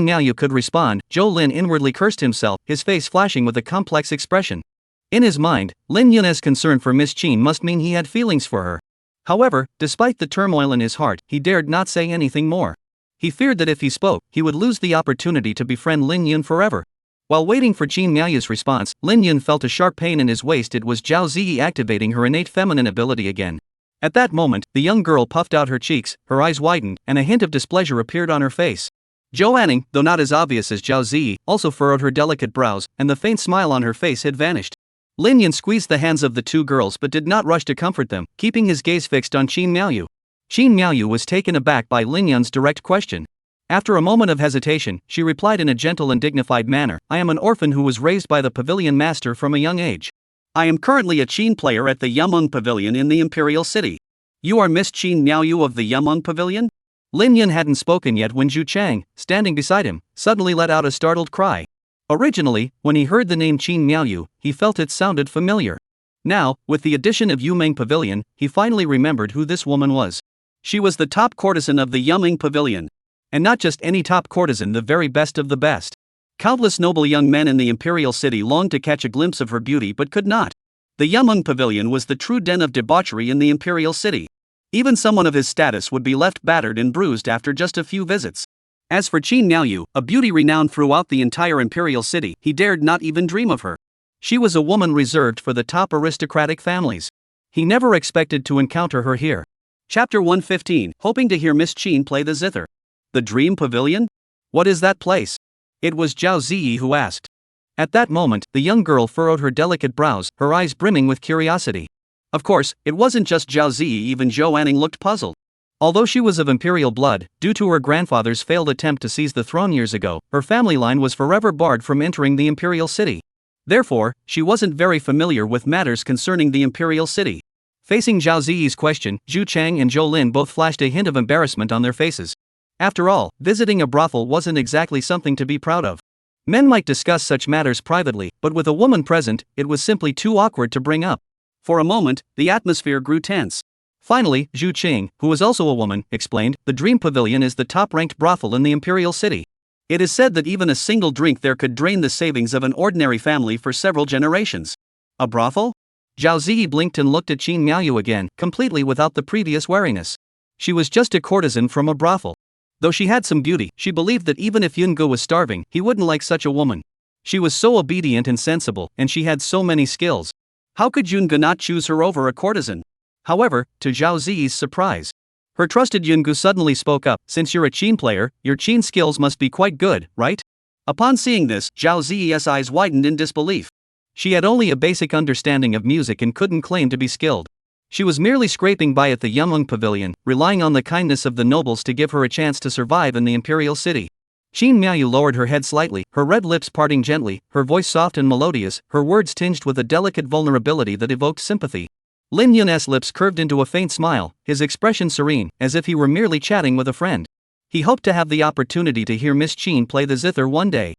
Miaoyu could respond, Zhou Lin inwardly cursed himself, his face flashing with a complex expression. In his mind, Lin Yun's concern for Miss Qin must mean he had feelings for her. However, despite the turmoil in his heart, he dared not say anything more. He feared that if he spoke, he would lose the opportunity to befriend Lin Yun forever. While waiting for Qin Miaoyu's response, Lin Yun felt a sharp pain in his waist. It was Zhao Ziyi activating her innate feminine ability again. At that moment, the young girl puffed out her cheeks, her eyes widened, and a hint of displeasure appeared on her face. Zhou Anning, though not as obvious as Zhao Ziyi, also furrowed her delicate brows, and the faint smile on her face had vanished. Lin Yun squeezed the hands of the two girls but did not rush to comfort them, keeping his gaze fixed on Qin Miaoyu. Qin Miaoyu was taken aback by Lin Yun's direct question. After a moment of hesitation, she replied in a gentle and dignified manner, I am an orphan who was raised by the pavilion master from a young age. I am currently a Qin player at the Yameng Pavilion in the Imperial City. You are Miss Qin Miaoyu of the Yameng Pavilion? Lin Yun hadn't spoken yet when Zhu Chang, standing beside him, suddenly let out a startled cry. Originally, when he heard the name Qin Miaoyu, he felt it sounded familiar. Now, with the addition of Yumeng Pavilion, he finally remembered who this woman was. She was the top courtesan of the Yumeng Pavilion. And not just any top courtesan, the very best of the best. Countless noble young men in the Imperial City longed to catch a glimpse of her beauty but could not.
The Yumeng Pavilion was the true den of debauchery in the imperial city. Even someone of his status would be left battered and bruised after just a few visits. As for Qin Miaoyu, a beauty renowned throughout the entire imperial city, he dared not even dream of her. She was a woman reserved for the top aristocratic families. He never expected to encounter her here. Chapter 115, hoping to hear Miss Qin play the zither. The Dream Pavilion? What is that place? It was Zhao Ziyi who asked. At that moment, the young girl furrowed her delicate brows, her eyes brimming with curiosity. Of course, it wasn't just Zhao Ziyi, even Zhou Anning looked puzzled. Although she was of imperial blood, due to her grandfather's failed attempt to seize the throne years ago, her family line was forever barred from entering the imperial city. Therefore, she wasn't very familiar with matters concerning the imperial city. Facing Zhao Ziyi's question, Zhu Chang and Zhou Lin both flashed a hint of embarrassment on their faces. After all, visiting a brothel wasn't exactly something to be proud of. Men might discuss such matters privately, but with a woman present, it was simply too awkward to bring up. For a moment, the atmosphere grew tense. Finally, Zhu Qing, who was also a woman, explained, the Dream Pavilion is the top-ranked brothel in the imperial city. It is said that even a single drink there could drain the savings of an ordinary family for several generations. A brothel? Zhao Ziyi blinked and looked at Qin Miaoyu again, completely without the previous wariness. She was just a courtesan from a brothel. Though she had some beauty, she believed that even if Yungu was starving, he wouldn't like such a woman. She was so obedient and sensible, and she had so many skills. How could Yungu not choose her over a courtesan? However, to Zhao Ziyi's surprise, her trusted Yungu suddenly spoke up, since you're a Qin player, your Qin skills must be quite good, right? Upon seeing this, Zhao Ziyi's eyes widened in disbelief. She had only a basic understanding of music and couldn't claim to be skilled. She was merely scraping by at the Yumeng Pavilion, relying on the kindness of the nobles to give her a chance to survive in the imperial city. Qin Miaoyu lowered her head slightly, her red lips parting gently, her voice soft and melodious, her words tinged with a delicate vulnerability that evoked sympathy. Lin Yun's lips curved into a faint smile, his expression serene, as if he were merely chatting with a friend. He hoped to have the opportunity to hear Miss Qin play the zither one day.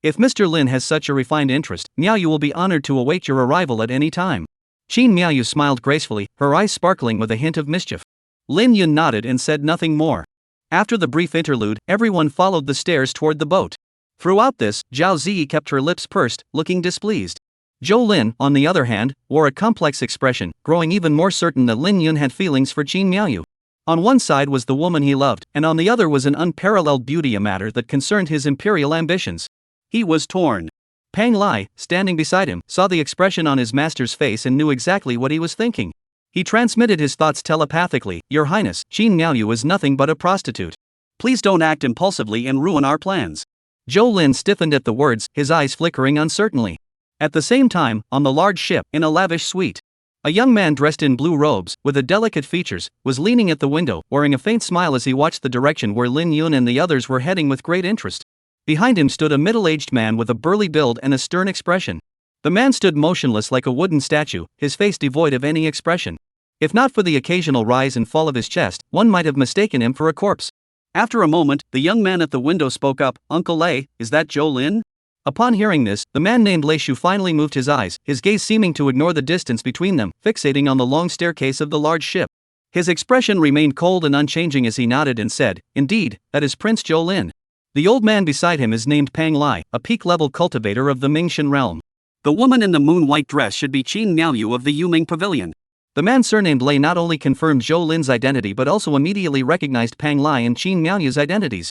If Mr. Lin has such a refined interest, Miaoyu will be honored to await your arrival at any time. Qin Miaoyu smiled gracefully, her eyes sparkling with a hint of mischief. Lin Yun nodded and said nothing more. After the brief interlude, everyone followed the stairs toward the boat. Throughout this, Zhao Ziyi kept her lips pursed, looking displeased. Zhou Lin, on the other hand, wore a complex expression, growing even more certain that Lin Yun had feelings for Qin Miaoyu. On one side was the woman he loved, and on the other was an unparalleled beauty, a matter that concerned his imperial ambitions. He was torn. Pang Lai, standing beside him, saw the expression on his master's face and knew exactly what he was thinking. He transmitted his thoughts telepathically. Your Highness, Qin Miaoyu is nothing but a prostitute. Please don't act impulsively and ruin our plans. Zhou Lin stiffened at the words, his eyes flickering uncertainly. At the same time, on the large ship, in a lavish suite, a young man dressed in blue robes, with delicate features, was leaning at the window, wearing a faint smile as he watched the direction where Lin Yun and the others were heading with great interest. Behind him stood a middle-aged man with a burly build and a stern expression. The man stood motionless like a wooden statue, his face devoid of any expression. If not for the occasional rise and fall of his chest, one might have mistaken him for a corpse. After a moment, the young man at the window spoke up, Uncle Lei, is that Zhou Lin? Upon hearing this, the man named Lei Shu finally moved his eyes, his gaze seeming to ignore the distance between them, fixating on the long staircase of the large ship. His expression remained cold and unchanging as he nodded and said, indeed, that is Prince Zhou Lin. The old man beside him is named Pang Lai, a peak-level cultivator of the Mingxian realm. The woman in the moon-white dress should be Qin Miaoyu of the Yumeng Pavilion. The man surnamed Lei not only confirmed Zhou Lin's identity but also immediately recognized Pang Lai and Qin Miaoyu's identities.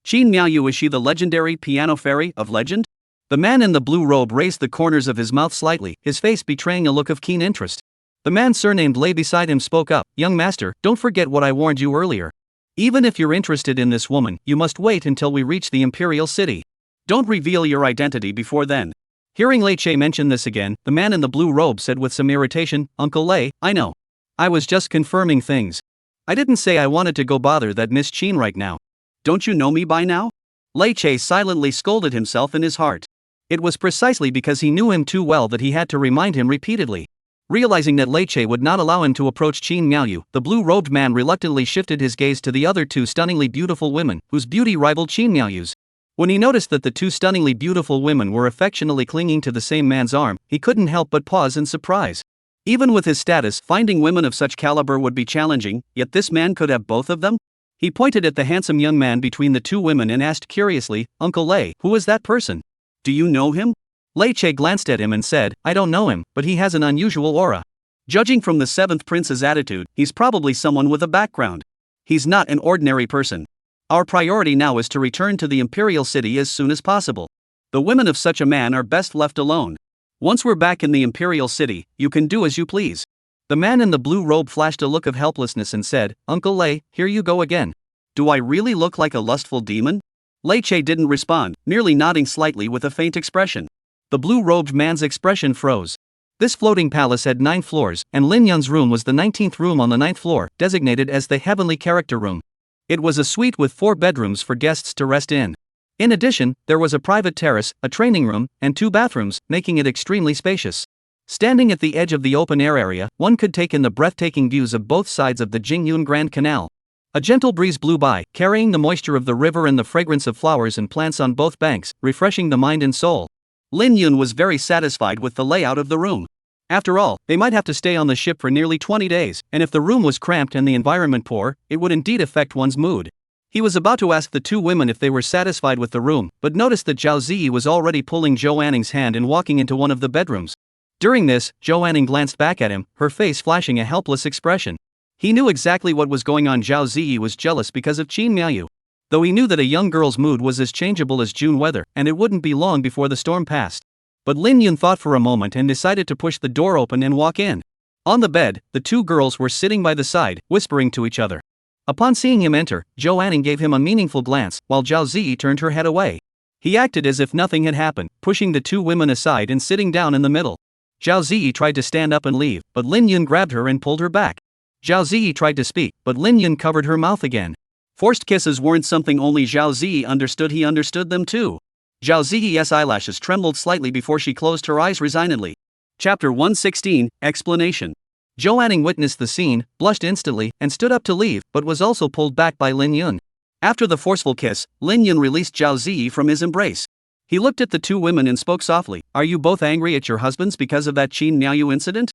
Qin Miaoyu, is she the legendary piano fairy of legend? The man in the blue robe raised the corners of his mouth slightly, his face betraying a look of keen interest. The man surnamed Lei beside him spoke up, young master, don't forget what I warned you earlier. Even if you're interested in this woman, you must wait until we reach the imperial city. Don't reveal your identity before then. Hearing Lei Che mention this again, the man in the blue robe said with some irritation, Uncle Lei, I know. I was just confirming things. I didn't say I wanted to go bother that Miss Qin right now. Don't you know me by now? Lei Che silently scolded himself in his heart. It was precisely because he knew him too well that he had to remind him repeatedly. Realizing that Lei Che would not allow him to approach Qin Miaoyu, the blue-robed man reluctantly shifted his gaze to the other two stunningly beautiful women, whose beauty rivaled Qin Miaoyu's. When he noticed that the two stunningly beautiful women were affectionately clinging to the same man's arm, he couldn't help but pause in surprise. Even with his status, finding women of such caliber would be challenging, yet this man could have both of them? He pointed at the handsome young man between the two women and asked curiously, Uncle Lei, who is that person? Do you know him?
Lei Che glanced at him and said, I don't know him, but he has an unusual aura.
Judging from the 7th prince's attitude, he's probably someone with a background. He's not an ordinary person. Our priority now is to return to the imperial city as soon as possible. The women of such a man are best left alone. Once we're back in the imperial city, you can do as you please.
The man in the blue robe flashed a look of helplessness and said, Uncle Lei, here you go again.
Do I really look like a lustful demon? Lei Che didn't respond, merely nodding slightly with a faint expression.
The blue-robed man's expression froze. This floating palace had 9 floors, and Lin Yun's room was the 19th room on the 9th floor, designated as the Heavenly Character Room. It was a suite with 4 bedrooms for guests to rest in. In addition, there was a private terrace, a training room, and 2 bathrooms, making it extremely spacious. Standing at the edge of the open-air area, one could take in the breathtaking views of both sides of the Jingyun Grand Canal. A gentle breeze blew by, carrying the moisture of the river and the fragrance of flowers and plants on both banks, refreshing the mind and soul.
Lin Yun was very satisfied with the layout of the room.
After all, they might have to stay on the ship for nearly 20 days, and if the room was cramped and the environment poor, it would indeed affect one's mood. He was about to ask the 2 women if they were satisfied with the room, but noticed that Zhao Ziyi was already pulling Zhou Anning's hand and walking into one of the bedrooms. During this, Zhou Anning glanced back at him, her face flashing a helpless expression. He knew exactly what was going on. Zhao Ziyi was jealous because of Qin Miaoyu. Though he knew that a young girl's mood was as changeable as June weather, and it wouldn't be long before the storm passed. But Lin Yun thought for a moment and decided to push the door open and walk in. On the bed, the 2 girls were sitting by the side, whispering to each other. Upon seeing him enter, Zhou Anning gave him a meaningful glance, while Zhao Ziyi turned her head away. He acted as if nothing had happened, pushing the 2 women aside and sitting down in the middle. Zhao Ziyi tried to stand up and leave, but Lin Yun grabbed her and pulled her back. Zhao Ziyi tried to speak, but Lin Yun covered her mouth again.
Forced kisses weren't something only Zhao Ziyi understood, he understood them too. Zhao Ziyi's eyelashes trembled slightly before she closed her eyes resignedly. Chapter 116, Explanation.
Zhou Anning witnessed the scene, blushed instantly, and stood up to leave, but was also pulled back by Lin Yun.
After the forceful kiss, Lin Yun released Zhao Ziyi from his embrace. He looked at the 2 women and spoke softly, Are you both angry at your husbands because of that Qin Miaoyu incident?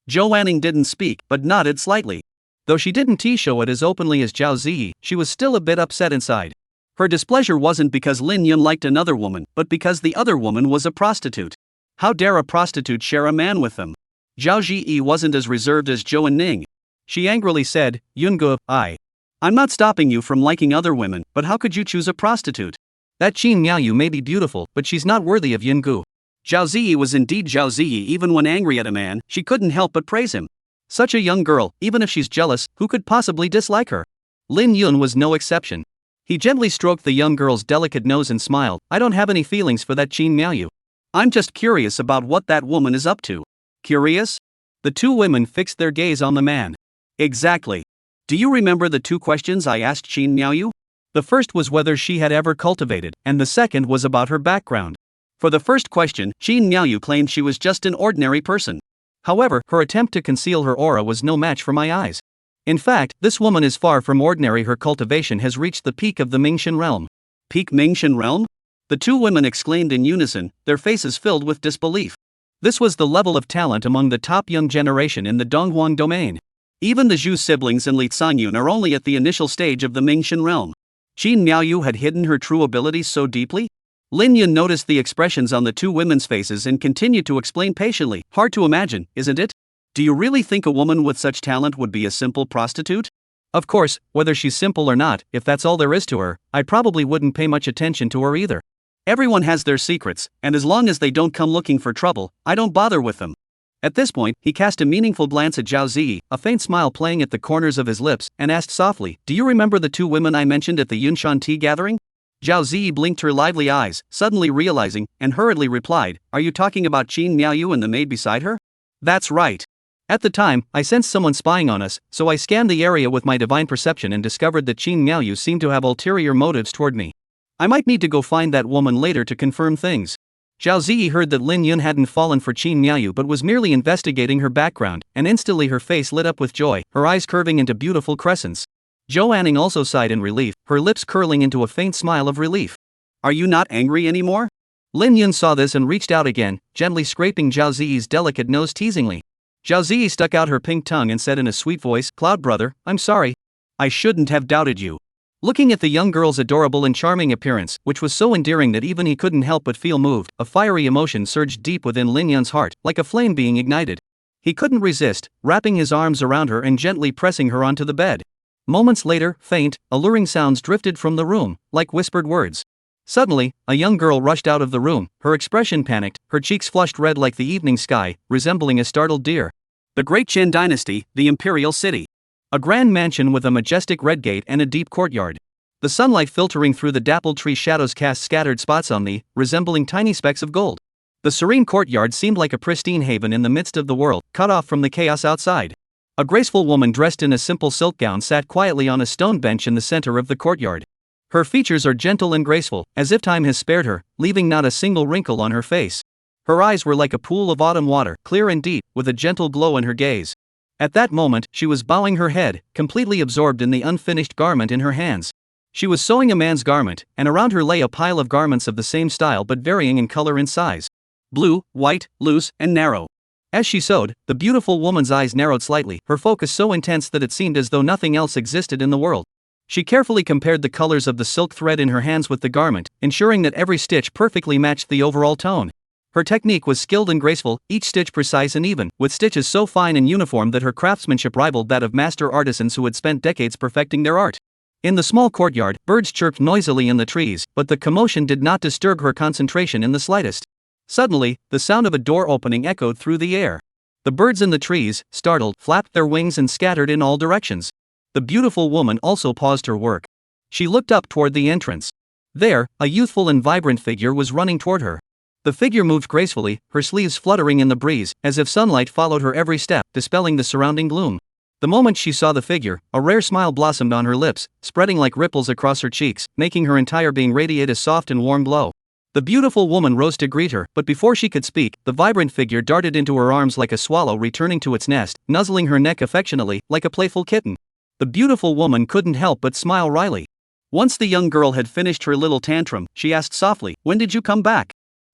Zhou Anning didn't speak, but nodded slightly.
Though she didn't show it as openly as Zhao Ziyi, she was still a bit upset inside.
Her displeasure wasn't because Lin Yun liked another woman, but because the other woman was a prostitute. How dare a prostitute share a man with them? Zhao Ziyi wasn't as reserved as Zhou Anning.
She angrily said, Yungu,
I'm not stopping you from liking other women, but how could you choose a prostitute?
That Qin Miaoyu may be beautiful, but she's not worthy of Yungu.
Zhao Ziyi was indeed Zhao Ziyi. Even when angry at a man, she couldn't help but praise him. Such a young girl, even if she's jealous, who could possibly dislike her?
Lin Yun was no exception. He gently stroked the young girl's delicate nose and smiled, I don't have any feelings for that Qin Miaoyu.
I'm just curious about what that woman is up to. Curious?
The 2 women fixed their gaze on the man.
Exactly. Do you remember the 2 questions I asked Qin Miaoyu?
The first was whether she had ever cultivated, and the second was about her background.
For the first question, Qin Miaoyu claimed she was just an ordinary person.
However, her attempt to conceal her aura was no match for my eyes. In fact, this woman is far from ordinary. Her cultivation has reached the peak of the Mingxian realm.
Peak Mingxian realm? The 2 women exclaimed in unison, their faces filled with disbelief.
This was the level of talent among the top young generation in the Donghuang domain.
Even the Zhu siblings and Li Cangyun are only at the initial stage of the Mingxian realm. Qin Miaoyu had hidden her true abilities so deeply? Lin Yun noticed the expressions on the 2 women's faces and continued to explain patiently, Hard to imagine, isn't it? Do you really think a woman with such talent would be a simple prostitute?
Of course, whether she's simple or not, if that's all there is to her, I probably wouldn't pay much attention to her either.
Everyone has their secrets, and as long as they don't come looking for trouble, I don't bother with them. At this point, he cast a meaningful glance at Zhao Ziyi, a faint smile playing at the corners of his lips, and asked softly, Do you remember the 2 women I mentioned at the Yunshan tea gathering? Zhao Ziyi blinked her lively eyes, suddenly realizing, and hurriedly replied, Are you talking about Qin Miaoyu and the maid beside her? That's right.
At the time, I sensed someone spying on us, so I scanned the area with my divine perception and discovered that Qin Miaoyu seemed to have ulterior motives toward me. I might need to go find that woman later to confirm things. Zhao Ziyi heard that Lin Yun hadn't fallen for Qin Miaoyu but was merely investigating her background, and instantly her face lit up with joy, her eyes curving into beautiful crescents. Zhou Anning also sighed in relief, her lips curling into a faint smile of relief.
Are you not angry anymore?
Lin Yun saw this and reached out again, gently scraping Zhao Ziyi's delicate nose teasingly. Zhao Ziyi stuck out her pink tongue and said in a sweet voice, Cloud brother, I'm sorry.
I shouldn't have doubted you.
Looking at the young girl's adorable and charming appearance, which was so endearing that even he couldn't help but feel moved, a fiery emotion surged deep within Lin Yun's heart, like a flame being ignited. He couldn't resist, wrapping his arms around her and gently pressing her onto the bed. Moments later, faint, alluring sounds drifted from the room, like whispered words. Suddenly, a young girl rushed out of the room, her expression panicked, her cheeks flushed red like the evening sky, resembling a startled deer.
The Great Qin Dynasty, the Imperial City.
A grand mansion with a majestic red gate and a deep courtyard. The sunlight filtering through the dappled tree shadows cast scattered spots on the, resembling tiny specks of gold. The serene courtyard seemed like a pristine haven in the midst of the world, cut off from the chaos outside. A graceful woman dressed in a simple silk gown sat quietly on a stone bench in the center of the courtyard. Her features are gentle and graceful, as if time has spared her, leaving not a single wrinkle on her face. Her eyes were like a pool of autumn water, clear and deep, with a gentle glow in her gaze. At that moment, she was bowing her head, completely absorbed in the unfinished garment in her hands. She was sewing a man's garment, and around her lay a pile of garments of the same style but varying in color and size. Blue, white, loose, and narrow. As she sewed, the beautiful woman's eyes narrowed slightly, her focus so intense that it seemed as though nothing else existed in the world. She carefully compared the colors of the silk thread in her hands with the garment, ensuring that every stitch perfectly matched the overall tone. Her technique was skilled and graceful, each stitch precise and even, with stitches so fine and uniform that her craftsmanship rivaled that of master artisans who had spent decades perfecting their art. In the small courtyard, birds chirped noisily in the trees, but the commotion did not disturb her concentration in the slightest. Suddenly, the sound of a door opening echoed through the air. The birds in the trees, startled, flapped their wings and scattered in all directions. The beautiful woman also paused her work. She looked up toward the entrance. There, a youthful and vibrant figure was running toward her. The figure moved gracefully, her sleeves fluttering in the breeze, as if sunlight followed her every step, dispelling the surrounding gloom. The moment she saw the figure, a rare smile blossomed on her lips, spreading like ripples across her cheeks, making her entire being radiate a soft and warm glow. The beautiful woman rose to greet her, but before she could speak, the vibrant figure darted into her arms like a swallow returning to its nest, nuzzling her neck affectionately, like a playful kitten. The beautiful woman couldn't help but smile wryly. Once the young girl had finished her little tantrum, she asked softly, "When did you come back?"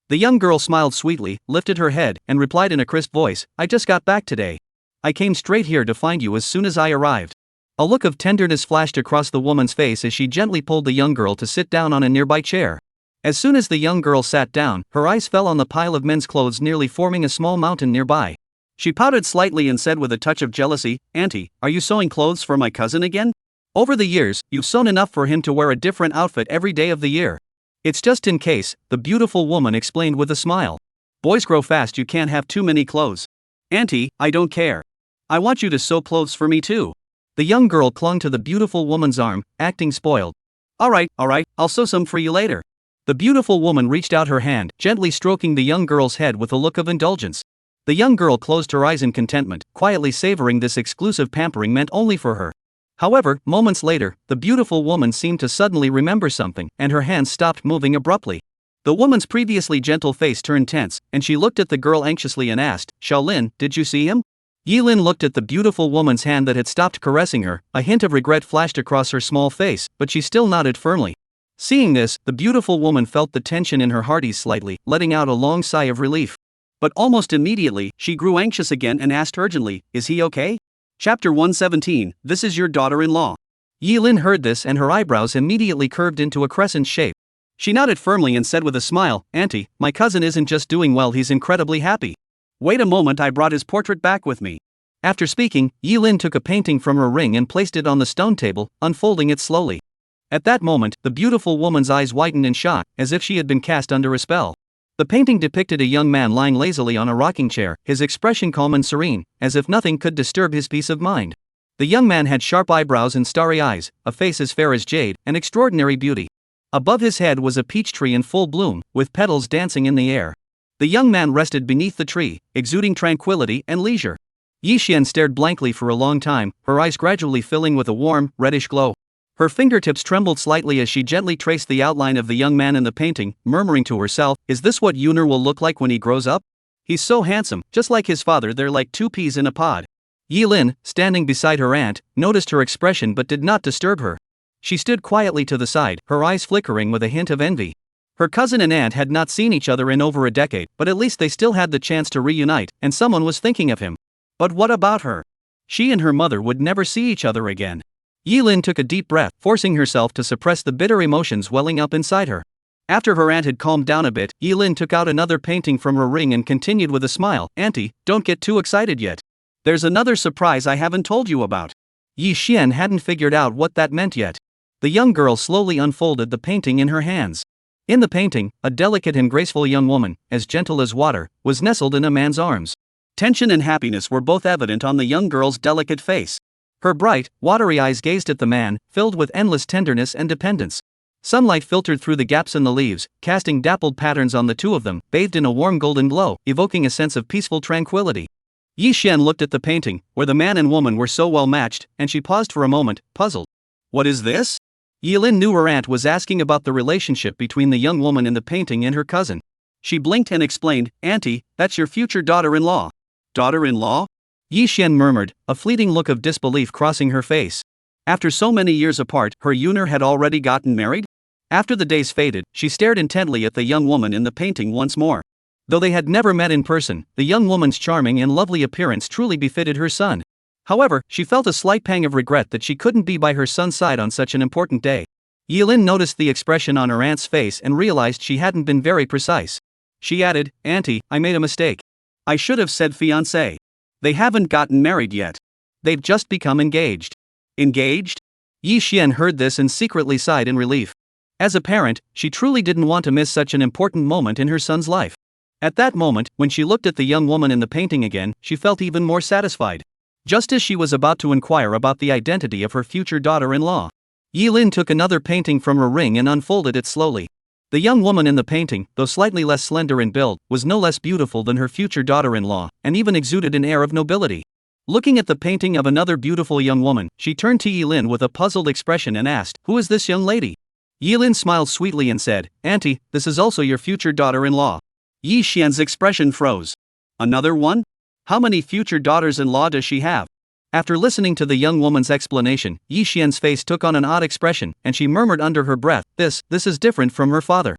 The young girl smiled sweetly, lifted her head, and replied in a crisp voice, "I just got back today. I came straight here to find you as soon as I arrived." A look of tenderness flashed across the woman's face as she gently pulled the young girl to sit down on a nearby chair. As soon as the young girl sat down, her eyes fell on the pile of men's clothes nearly forming a small mountain nearby. She pouted slightly and said with a touch of jealousy, "Auntie, are you sewing clothes for my cousin again? Over the years, you've sewn enough for him to wear a different outfit every day of the year." "It's just in case," the beautiful woman explained with a smile. "Boys grow fast, you can't have too many clothes." "Auntie, I don't care. I want you to sew clothes for me too." The young girl clung to the beautiful woman's arm, acting spoiled. All right, I'll sew some for you later." The beautiful woman reached out her hand, gently stroking the young girl's head with a look of indulgence. The young girl closed her eyes in contentment, quietly savoring this exclusive pampering meant only for her. However, moments later, the beautiful woman seemed to suddenly remember something, and her hands stopped moving abruptly. The woman's previously gentle face turned tense, and she looked at the girl anxiously and asked, "Xiaolin, did you see him?" Yilin looked at the beautiful woman's hand that had stopped caressing her, a hint of regret flashed across her small face, but she still nodded firmly. Seeing this, the beautiful woman felt the tension in her heart ease slightly, letting out a long sigh of relief. But almost immediately, she grew anxious again and asked urgently, "Is he okay?" Chapter 117, This is your daughter-in-law. Yilin heard this and her eyebrows immediately curved into a crescent shape. She nodded firmly and said with a smile, "Auntie, my cousin isn't just doing well, he's incredibly happy. Wait a moment, I brought his portrait back with me." After speaking, Yilin took a painting from her ring and placed it on the stone table, unfolding it slowly. At that moment, the beautiful woman's eyes widened in shock, as if she had been cast under a spell. The painting depicted a young man lying lazily on a rocking chair, his expression calm and serene, as if nothing could disturb his peace of mind. The young man had sharp eyebrows and starry eyes, a face as fair as jade, and extraordinary beauty. Above his head was a peach tree in full bloom, with petals dancing in the air. The young man rested beneath the tree, exuding tranquility and leisure. Yi Xian stared blankly for a long time, her eyes gradually filling with a warm, reddish glow. Her fingertips trembled slightly as she gently traced the outline of the young man in the painting, murmuring to herself, "Is this what Yun'er will look like when he grows up? He's so handsome, just like his father, they're like two peas in a pod." Yilin, standing beside her aunt, noticed her expression but did not disturb her. She stood quietly to the side, her eyes flickering with a hint of envy. Her cousin and aunt had not seen each other in over a decade, but at least they still had the chance to reunite, and someone was thinking of him. But what about her? She and her mother would never see each other again. Yi Lin took a deep breath, forcing herself to suppress the bitter emotions welling up inside her. After her aunt had calmed down a bit, Yi Lin took out another painting from her ring and continued with a smile. "Auntie, don't get too excited yet. There's another surprise I haven't told you about." Yi Xian hadn't figured out what that meant yet. The young girl slowly unfolded the painting in her hands. In the painting, a delicate and graceful young woman, as gentle as water, was nestled in a man's arms. Tension and happiness were both evident on the young girl's delicate face. Her bright, watery eyes gazed at the man, filled with endless tenderness and dependence. Sunlight filtered through the gaps in the leaves, casting dappled patterns on the two of them, bathed in a warm golden glow, evoking a sense of peaceful tranquility. Yi Xian looked at the painting, where the man and woman were so well matched, and she paused for a moment, puzzled. "What is this?" Yi Lin knew her aunt was asking about the relationship between the young woman in the painting and her cousin. She blinked and explained, "Auntie, that's your future daughter-in-law." "Daughter-in-law?" Yi Xian murmured, a fleeting look of disbelief crossing her face. After so many years apart, her Yuner had already gotten married? After the days faded, she stared intently at the young woman in the painting once more. Though they had never met in person, the young woman's charming and lovely appearance truly befitted her son. However, she felt a slight pang of regret that she couldn't be by her son's side on such an important day. Yi Lin noticed the expression on her aunt's face and realized she hadn't been very precise. She added, "Auntie, I made a mistake. I should have said fiancé. They haven't gotten married yet. They've just become engaged." "Engaged?" Yi Xian heard this and secretly sighed in relief. As a parent, she truly didn't want to miss such an important moment in her son's life. At that moment, when she looked at the young woman in the painting again, she felt even more satisfied. Just as she was about to inquire about the identity of her future daughter-in-law, Yi Lin took another painting from her ring and unfolded it slowly. The young woman in the painting, though slightly less slender in build, was no less beautiful than her future daughter-in-law, and even exuded an air of nobility. Looking at the painting of another beautiful young woman, she turned to Yi Lin with a puzzled expression and asked, "Who is this young lady?" Yi Lin smiled sweetly and said, "Auntie, this is also your future daughter-in-law." Yi Xian's expression froze. "Another one? How many future daughters-in-law does she have?" After listening to the young woman's explanation, Yi Xian's face took on an odd expression, and she murmured under her breath, This is different from her father."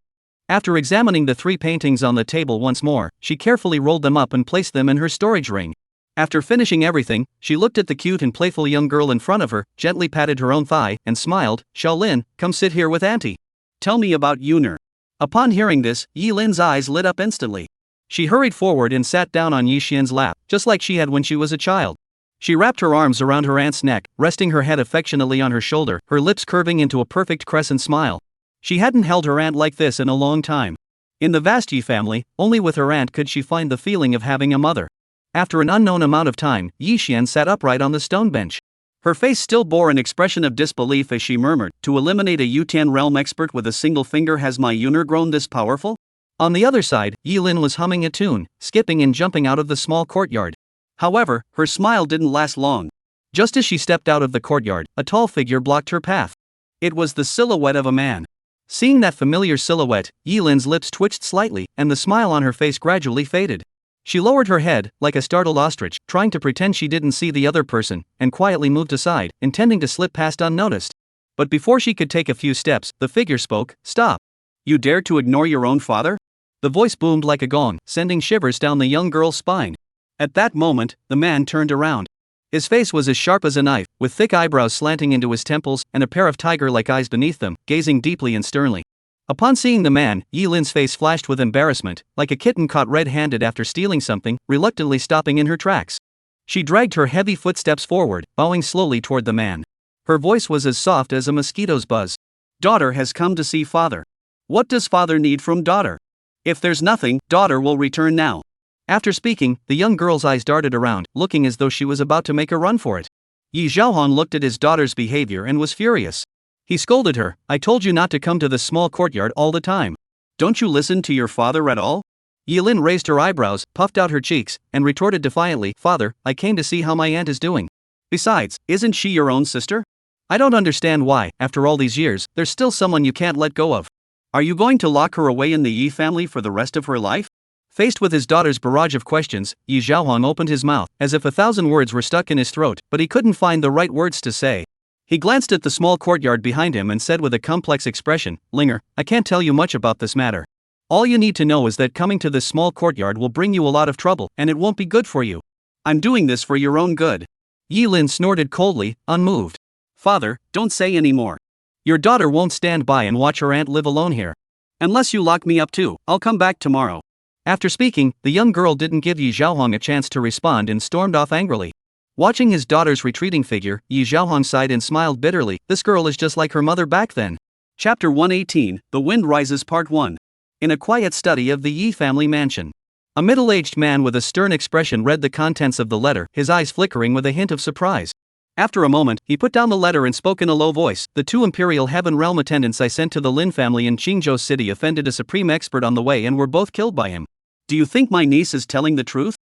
After examining the three paintings on the table once more, she carefully rolled them up and placed them in her storage ring. After finishing everything, she looked at the cute and playful young girl in front of her, gently patted her own thigh, and smiled, "Shaolin, come sit here with Auntie. Tell me about Yuner." Upon hearing this, Yi Lin's eyes lit up instantly. She hurried forward and sat down on Yi Xian's lap, just like she had when she was a child. She wrapped her arms around her aunt's neck, resting her head affectionately on her shoulder, her lips curving into a perfect crescent smile. She hadn't held her aunt like this in a long time. In the vast Yi family, only with her aunt could she find the feeling of having a mother. After an unknown amount of time, Yi Xian sat upright on the stone bench. Her face still bore an expression of disbelief as she murmured, "To eliminate a Yutan realm expert with a single finger, has my Yuner grown this powerful?" On the other side, Yi Lin was humming a tune, skipping and jumping out of the small courtyard. However, her smile didn't last long. Just as she stepped out of the courtyard, a tall figure blocked her path. It was the silhouette of a man. Seeing that familiar silhouette, Yi Lin's lips twitched slightly, and the smile on her face gradually faded. She lowered her head, like a startled ostrich, trying to pretend she didn't see the other person, and quietly moved aside, intending to slip past unnoticed. But before she could take a few steps, the figure spoke, "Stop. You dare to ignore your own father?" The voice boomed like a gong, sending shivers down the young girl's spine. At that moment, the man turned around. His face was as sharp as a knife, with thick eyebrows slanting into his temples and a pair of tiger-like eyes beneath them, gazing deeply and sternly. Upon seeing the man, Yi Lin's face flashed with embarrassment, like a kitten caught red-handed after stealing something, reluctantly stopping in her tracks. She dragged her heavy footsteps forward, bowing slowly toward the man. Her voice was as soft as a mosquito's buzz. "Daughter has come to see father. What does father need from daughter? If there's nothing, daughter will return now." After speaking, the young girl's eyes darted around, looking as though she was about to make a run for it. Yi Zhaohan looked at his daughter's behavior and was furious. He scolded her, "I told you not to come to this small courtyard all the time. Don't you listen to your father at all?" Yi Lin raised her eyebrows, puffed out her cheeks, and retorted defiantly, "Father, I came to see how my aunt is doing. Besides, isn't she your own sister? I don't understand why, after all these years, there's still someone you can't let go of. Are you going to lock her away in the Yi family for the rest of her life?" Faced with his daughter's barrage of questions, Yi Zhaohan opened his mouth, as if 1,000 words were stuck in his throat, but he couldn't find the right words to say. He glanced at the small courtyard behind him and said with a complex expression, "Linger, I can't tell you much about this matter. All you need to know is that coming to this small courtyard will bring you a lot of trouble, and it won't be good for you. I'm doing this for your own good." Yi Lin snorted coldly, unmoved.
Father, don't say any more.
Your daughter won't stand by and watch her aunt live alone here.
Unless you lock me up too, I'll come back tomorrow.
After speaking, the young girl didn't give Yi Zhaohong a chance to respond and stormed off angrily. Watching his daughter's retreating figure, Yi Zhaohong sighed and smiled bitterly. This girl is just like her mother back then.
Chapter 118, The Wind Rises Part 1. In a quiet study of the Yi family mansion, a middle-aged man with a stern expression read the contents of the letter, his eyes flickering with a hint of surprise. After a moment, he put down the letter and spoke in a low voice. The 2 Imperial Heaven Realm attendants I sent to the Lin family in Qingzhou City offended a supreme expert on the way and were both killed by him. Do you think my niece is telling the truth?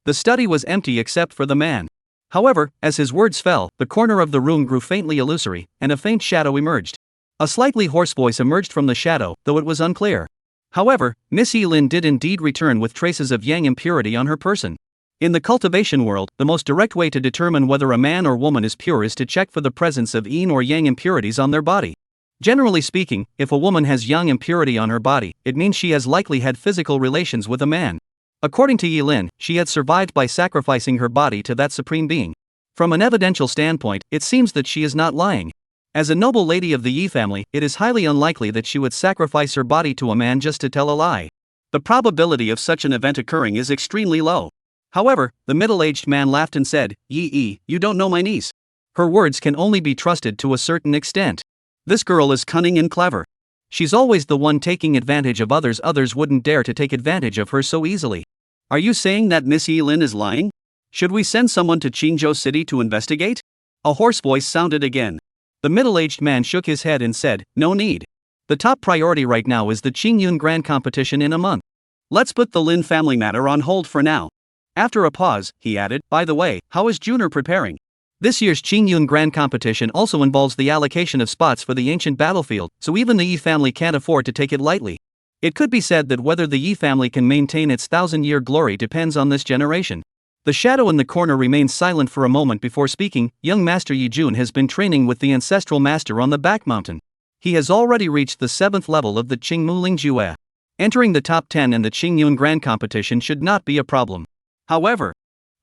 The study was empty except for the man. However, as his words fell, the corner of the room grew faintly illusory, and a faint shadow emerged. A slightly hoarse voice emerged from the shadow, though it was unclear. However, Miss Yi Lin did indeed return with traces of yang impurity on her person. In the cultivation world, the most direct way to determine whether a man or woman is pure is to check for the presence of yin or yang impurities on their body. Generally speaking, if a woman has yang impurity on her body, it means she has likely had physical relations with a man. According to Yi Lin, she had survived by sacrificing her body to that supreme being. From an evidential standpoint, it seems that she is not lying. As a noble lady of the Yi family, it is highly unlikely that she would sacrifice her body to a man just to tell a lie.
The probability of such an event occurring is extremely low.
However, the middle-aged man laughed and said,
Yi, you don't know my niece.
Her words can only be trusted to a certain extent.
This girl is cunning and clever.
She's always the one taking advantage of others. Others wouldn't dare to take advantage of her so easily.
Are you saying that Miss Yi Lin is lying? Should we send someone to Qingzhou City to investigate? A hoarse voice sounded again.
The middle-aged man shook his head and said, no need. The top priority right now is the Qingyun Grand Competition in a month.
Let's put the Lin family matter on hold for now. After a pause, he added, by the way, how is Juner preparing?
This year's Qingyun Grand Competition also involves the allocation of spots for the ancient battlefield, so even the Yi family can't afford to take it lightly. It could be said that whether the Yi family can maintain its 1,000-year glory depends on this generation. The shadow in the corner remained silent for a moment before speaking. Young Master Yi Jun has been training with the ancestral master on the back mountain. He has already reached the 7th level of the Qingmu Lingjue. Entering the top 10 in the Qingyun Grand Competition should not be a problem.
However,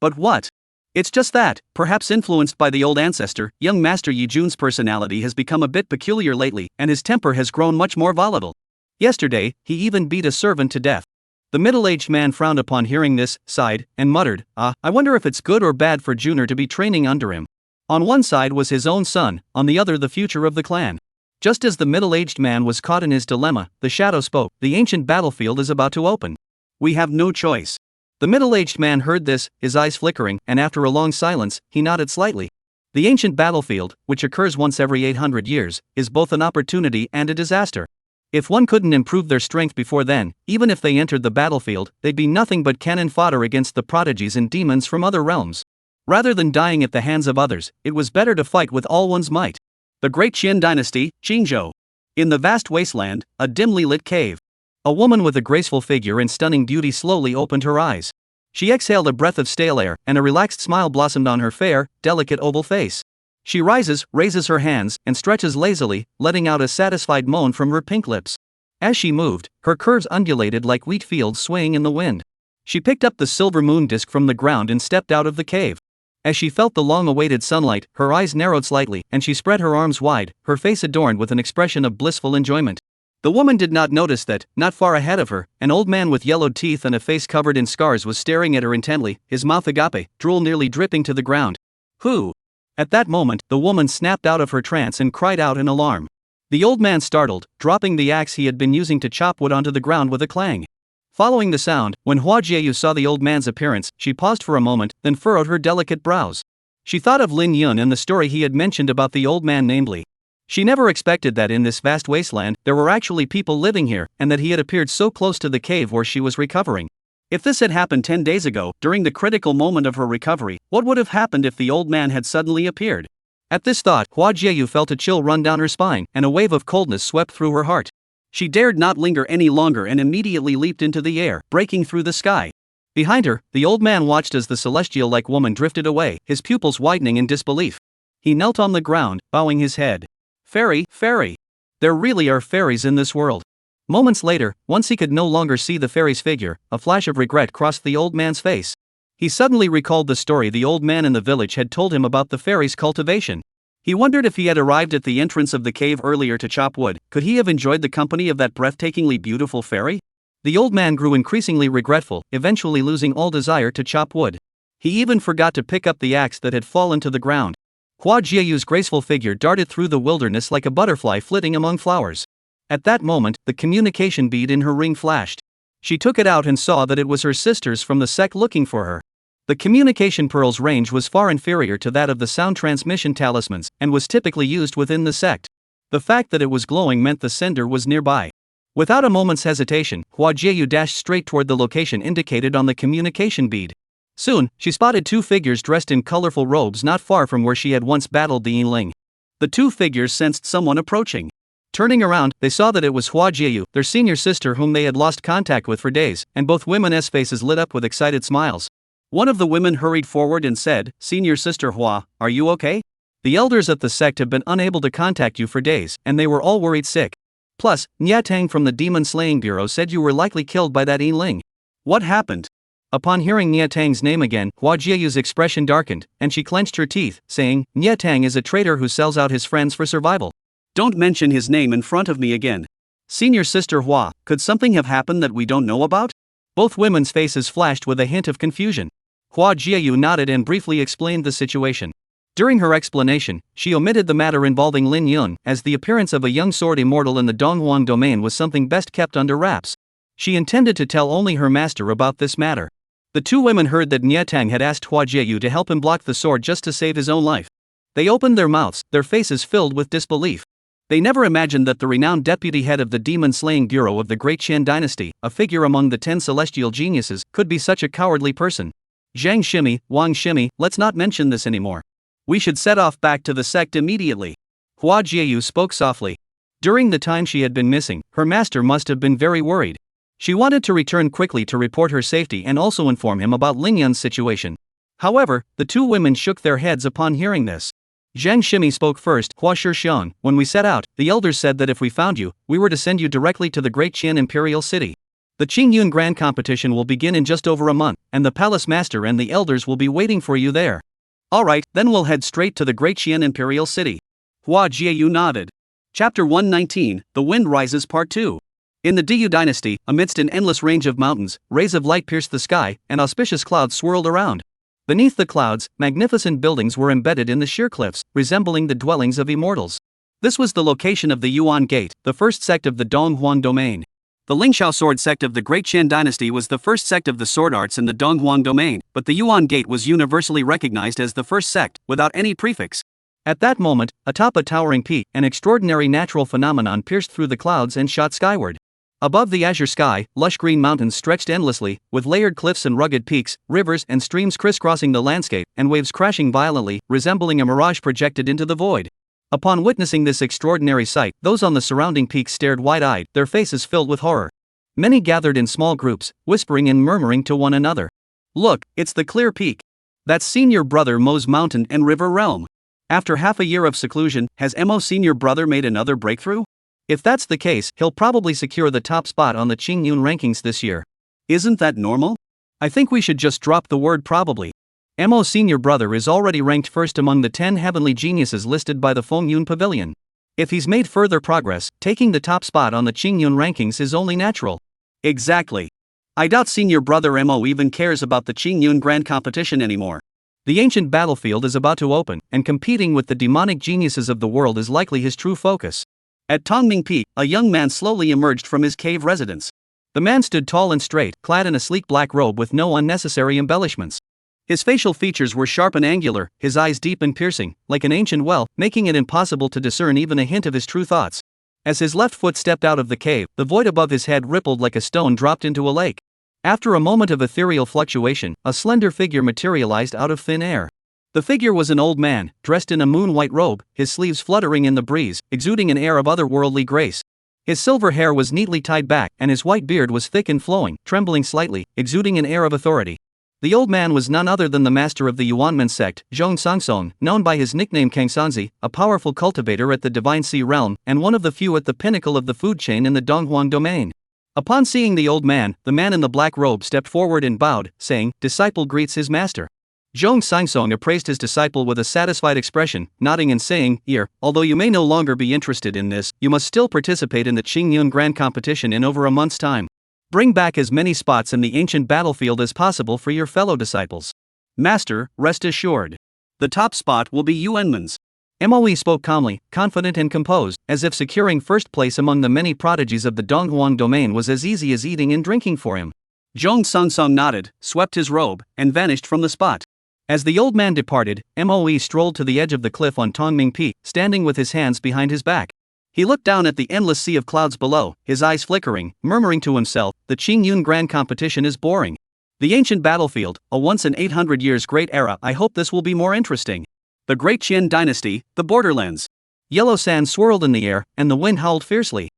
but what? It's just that, perhaps influenced by the old ancestor, young Master Yi Jun's personality has become a bit peculiar lately, and his temper has grown much more volatile. Yesterday, he even beat a servant to death. The middle-aged man frowned upon hearing this, sighed, and muttered, I wonder if it's good or bad for Juner to be training under him. On one side was his own son, on the other the future of the clan. Just as the middle-aged man was caught in his dilemma, the shadow spoke. The ancient battlefield is about to open. We have no choice.
The middle-aged man heard this, his eyes flickering, and after a long silence, he nodded slightly. The ancient battlefield, which occurs once every 800 years, is both an opportunity and a disaster. If one couldn't improve their strength before then, even if they entered the battlefield, they'd be nothing but cannon fodder against the prodigies and demons from other realms. Rather than dying at the hands of others, it was better to fight with all one's might. The Great Qian Dynasty, Qingzhou. In the vast wasteland, a dimly lit cave. A woman with a graceful figure and stunning beauty slowly opened her eyes. She exhaled a breath of stale air, and a relaxed smile blossomed on her fair, delicate oval face. She raises her hands, and stretches lazily, letting out a satisfied moan from her pink lips. As she moved, her curves undulated like wheat fields swaying in the wind. She picked up the silver moon disk from the ground and stepped out of the cave. As she felt the long-awaited sunlight, her eyes narrowed slightly, and she spread her arms wide, her face adorned with an expression of blissful enjoyment. The woman did not notice that, not far ahead of her, an old man with yellowed teeth and a face covered in scars was staring at her intently, his mouth agape, drool nearly dripping to the ground. Who? At that moment, the woman snapped out of her trance and cried out in alarm. The old man startled, dropping the axe he had been using to chop wood onto the ground with a clang. Following the sound, when Hua Jieyu saw the old man's appearance, she paused for a moment, then furrowed her delicate brows. She thought of Lin Yun and the story he had mentioned about the old man namely. She never expected that in this vast wasteland, there were actually people living here, and that he had appeared so close to the cave where she was recovering. If this had happened 10 days ago, during the critical moment of her recovery, what would have happened if the old man had suddenly appeared? At this thought, Hua Jieyu felt a chill run down her spine, and a wave of coldness swept through her heart. She dared not linger any longer and immediately leaped into the air, breaking through the sky. Behind her, the old man watched as the celestial-like woman drifted away, his pupils widening in disbelief. He knelt on the ground, bowing his head. Fairy. There really are fairies in this world. Moments later, once he could no longer see the fairy's figure, a flash of regret crossed the old man's face. He suddenly recalled the story the old man in the village had told him about the fairy's cultivation.
He wondered if he had arrived at the entrance of the cave earlier to chop wood, could he have enjoyed the company of that breathtakingly beautiful fairy? The old man grew increasingly regretful, eventually losing all desire to chop wood. He even forgot to pick up the axe that had fallen to the ground. Hua Jiayu's graceful figure darted through the wilderness like a butterfly flitting among flowers. At that moment, the communication bead in her ring flashed. She took it out and saw that it was her sisters from the sect looking for her. The communication pearl's range was far inferior to that of the sound transmission talismans, and was typically used within the sect. The fact that it was glowing meant the sender was nearby. Without a moment's hesitation, Hua Jiayu dashed straight toward the location indicated on the communication bead. Soon, she spotted two figures dressed in colorful robes not far from where she had once battled the Yinling. The two figures sensed someone approaching. Turning around, they saw that it was Hua Jiayu, their senior sister whom they had lost contact with for days, and both women's faces lit up with excited smiles. One of the women hurried forward and said, "Senior sister Hua, are you okay? The elders at the sect have been unable to contact you for days, and they were all worried sick. Plus, Nyatang from the Demon Slaying Bureau said you were likely killed by that Yinling. What happened?" Upon hearing Nyatang's name again, Hua Jiayu's expression darkened, and she clenched her teeth, saying, "Nyatang is a traitor who sells out his friends for survival. Don't mention his name in front of me again. Senior sister Hua, could something have happened that we don't know about?" Both women's faces flashed with a hint of confusion. Hua Jiayu nodded and briefly explained the situation. During her explanation, she omitted the matter involving Lin Yun, as the appearance of a young sword immortal in the Donghuang domain was something best kept under wraps. She intended to tell only her master about this matter. The two women heard that Nyatang had asked Hua Jiayu to help him block the sword just to save his own life. They opened their mouths, their faces filled with disbelief. They never imagined that the renowned deputy head of the Demon Slaying Bureau of the Great Qian dynasty, a figure among the 10 celestial geniuses, could be such a cowardly person. Zhang Shimi, Wang Shimi, let's not mention this anymore. We should set off back to the sect immediately. Hua Jiayu spoke softly. During the time she had been missing, her master must have been very worried. She wanted to return quickly to report her safety and also inform him about Lin Yun's situation. However, the two women shook their heads upon hearing this. Zhang Shimi spoke first. "Hua Shixian, when we set out, the elders said that if we found you, we were to send you directly to the Great Qian Imperial City. The Qingyun Grand Competition will begin in just over a month, and the Palace Master and the elders will be waiting for you there." "Alright, then we'll head straight to the Great Qian Imperial City." Hua Jiayu nodded. Chapter 119, The Wind Rises Part 2. In the Diyu dynasty, amidst an endless range of mountains, rays of light pierced the sky, and auspicious clouds swirled around. Beneath the clouds, magnificent buildings were embedded in the sheer cliffs, resembling the dwellings of immortals. This was the location of the Yuan Gate, the first sect of the Donghuang domain. The Lingxiao sword sect of the Great Qian dynasty was the first sect of the sword arts in the Donghuang domain, but the Yuan Gate was universally recognized as the first sect, without any prefix. At that moment, atop a towering peak, an extraordinary natural phenomenon pierced through the clouds and shot skyward. Above the azure sky, lush green mountains stretched endlessly, with layered cliffs and rugged peaks, rivers and streams crisscrossing the landscape, and waves crashing violently, resembling a mirage projected into the void. Upon witnessing this extraordinary sight, those on the surrounding peaks stared wide-eyed, their faces filled with horror. Many gathered in small groups, whispering and murmuring to one another. "Look, it's the Clear Peak. That's Senior Brother Mo's mountain and river realm. After half a year of seclusion, has Mo Senior Brother made another breakthrough? If that's the case, he'll probably secure the top spot on the Qingyun rankings this year. Isn't that normal? I think we should just drop the word probably. Mo's senior brother is already ranked first among the 10 heavenly geniuses listed by the Fengyun Pavilion. If he's made further progress, taking the top spot on the Qingyun rankings is only natural." Exactly. I doubt senior brother Mo even cares about the Qingyun Grand Competition anymore. The ancient battlefield is about to open, and competing with the demonic geniuses of the world is likely his true focus. At Tongming Peak, a young man slowly emerged from his cave residence. The man stood tall and straight, clad in a sleek black robe with no unnecessary embellishments. His facial features were sharp and angular, his eyes deep and piercing, like an ancient well, making it impossible to discern even a hint of his true thoughts. As his left foot stepped out of the cave, the void above his head rippled like a stone dropped into a lake. After a moment of ethereal fluctuation, a slender figure materialized out of thin air. The figure was an old man, dressed in a moon-white robe, his sleeves fluttering in the breeze, exuding an air of otherworldly grace. His silver hair was neatly tied back, and his white beard was thick and flowing, trembling slightly, exuding an air of authority. The old man was none other than the master of the Yuanmen sect, Zhong Sangsong, known by his nickname Kangsanzi, a powerful cultivator at the Divine Sea realm, and one of the few at the pinnacle of the food chain in the Donghuang domain. Upon seeing the old man in the black robe stepped forward and bowed, saying, "Disciple greets his master."
Zhong Sangsong appraised his disciple with a satisfied expression, nodding and saying, although you may no longer be interested in this, you must still participate in the Qingyun Grand Competition in over a month's time. Bring back as many spots in the ancient battlefield as possible for your fellow disciples.
Master, rest assured. The top spot will be Yuanman's.
Moe spoke calmly, confident and composed, as if securing first place among the many prodigies of the Donghuang domain was as easy as eating and drinking for him.
Zhong Sangsong nodded, swept his robe, and vanished from the spot.
As the old man departed, Moe strolled to the edge of the cliff on Tongming Peak, standing with his hands behind his back. He looked down at the endless sea of clouds below, his eyes flickering, murmuring to himself, the Qingyun Grand Competition is boring. The ancient battlefield, a once in 800 years great era, I hope this will be more interesting. The Great Qian Dynasty, the borderlands. Yellow sand swirled in the air, and the wind howled fiercely.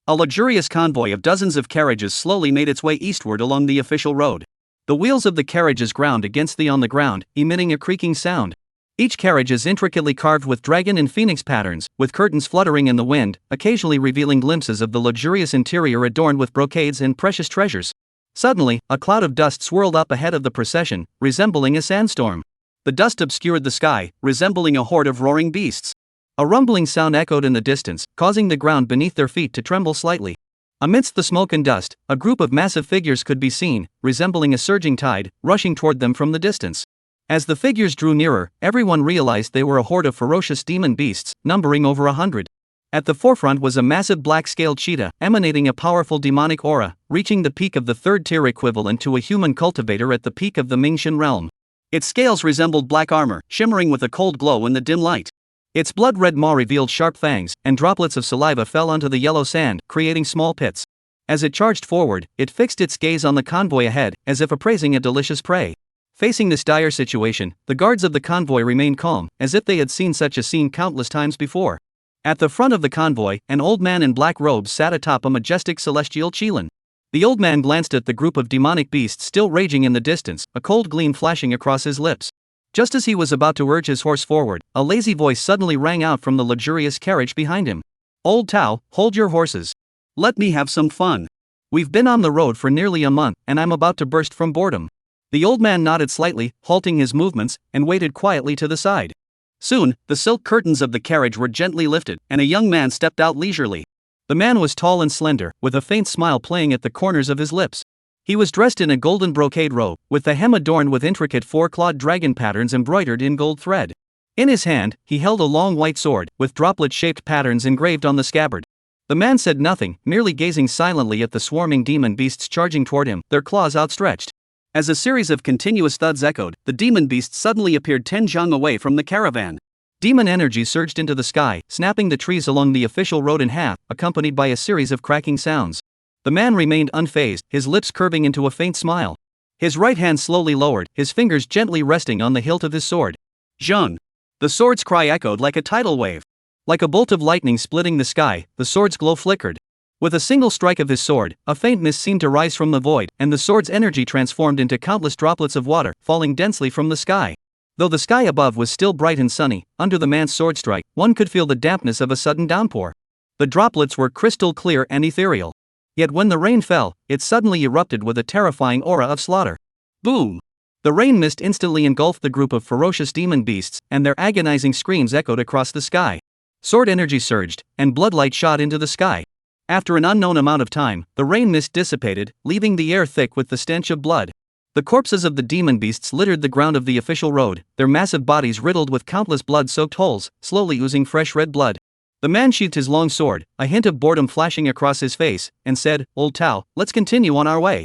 A luxurious convoy of dozens of carriages slowly made its way eastward along the official road. The wheels of the carriages ground against the on the ground, emitting a creaking sound. Each carriage is intricately carved with dragon and phoenix patterns, with curtains fluttering in the wind, occasionally revealing glimpses of the luxurious interior adorned with brocades and precious treasures. Suddenly, a cloud of dust swirled up ahead of the procession, resembling a sandstorm. The dust obscured the sky, resembling a horde of roaring beasts. A rumbling sound echoed in the distance, causing the ground beneath their feet to tremble slightly. Amidst the smoke and dust, a group of massive figures could be seen, resembling a surging tide, rushing toward them from the distance. As the figures drew nearer, everyone realized they were a horde of ferocious demon beasts, numbering over 100. At the forefront was a massive black-scaled cheetah, emanating a powerful demonic aura, reaching the peak of the third-tier equivalent to a human cultivator at the peak of the Mingxian realm. Its scales resembled black armor, shimmering with a cold glow in the dim light. Its blood-red maw revealed sharp fangs, and droplets of saliva fell onto the yellow sand, creating small pits. As it charged forward, it fixed its gaze on the convoy ahead, as if appraising a delicious prey. Facing this dire situation, the guards of the convoy remained calm, as if they had seen such a scene countless times before. At the front of the convoy, an old man in black robes sat atop a majestic celestial qilin. The old man glanced at the group of demonic beasts still raging in the distance, a cold gleam flashing across his lips. Just as he was about to urge his horse forward, a lazy voice suddenly rang out from the luxurious carriage behind him. "Old Tao, hold your horses. Let me have some fun. We've been on the road for nearly a month, and I'm about to burst from boredom." The old man nodded slightly, halting his movements, and waited quietly to the side. Soon, the silk curtains of the carriage were gently lifted, and a young man stepped out leisurely. The man was tall and slender, with a faint smile playing at the corners of his lips. He was dressed in a golden brocade robe, with the hem adorned with intricate four-clawed dragon patterns embroidered in gold thread. In his hand, he held a long white sword, with droplet-shaped patterns engraved on the scabbard. The man said nothing, merely gazing silently at the swarming demon beasts charging toward him, their claws outstretched. As a series of continuous thuds echoed, the demon beasts suddenly appeared 10 zhang away from the caravan. Demon energy surged into the sky, snapping the trees along the official road in half, accompanied by a series of cracking sounds. The man remained unfazed, his lips curving into a faint smile. His right hand slowly lowered, his fingers gently resting on the hilt of his sword. Zhang! The sword's cry echoed like a tidal wave. Like a bolt of lightning splitting the sky, the sword's glow flickered. With a single strike of his sword, a faint mist seemed to rise from the void, and the sword's energy transformed into countless droplets of water, falling densely from the sky. Though the sky above was still bright and sunny, under the man's sword strike, one could feel the dampness of a sudden downpour. The droplets were crystal clear and ethereal. Yet when the rain fell, it suddenly erupted with a terrifying aura of slaughter. Boom! The rain mist instantly engulfed the group of ferocious demon beasts, and their agonizing screams echoed across the sky. Sword energy surged, and bloodlight shot into the sky. After an unknown amount of time, the rain mist dissipated, leaving the air thick with the stench of blood. The corpses of the demon beasts littered the ground of the official road, their massive bodies riddled with countless blood-soaked holes, slowly oozing fresh red blood. The man sheathed his long sword, a hint of boredom flashing across his face, and said, "Old Tao, let's continue on our way."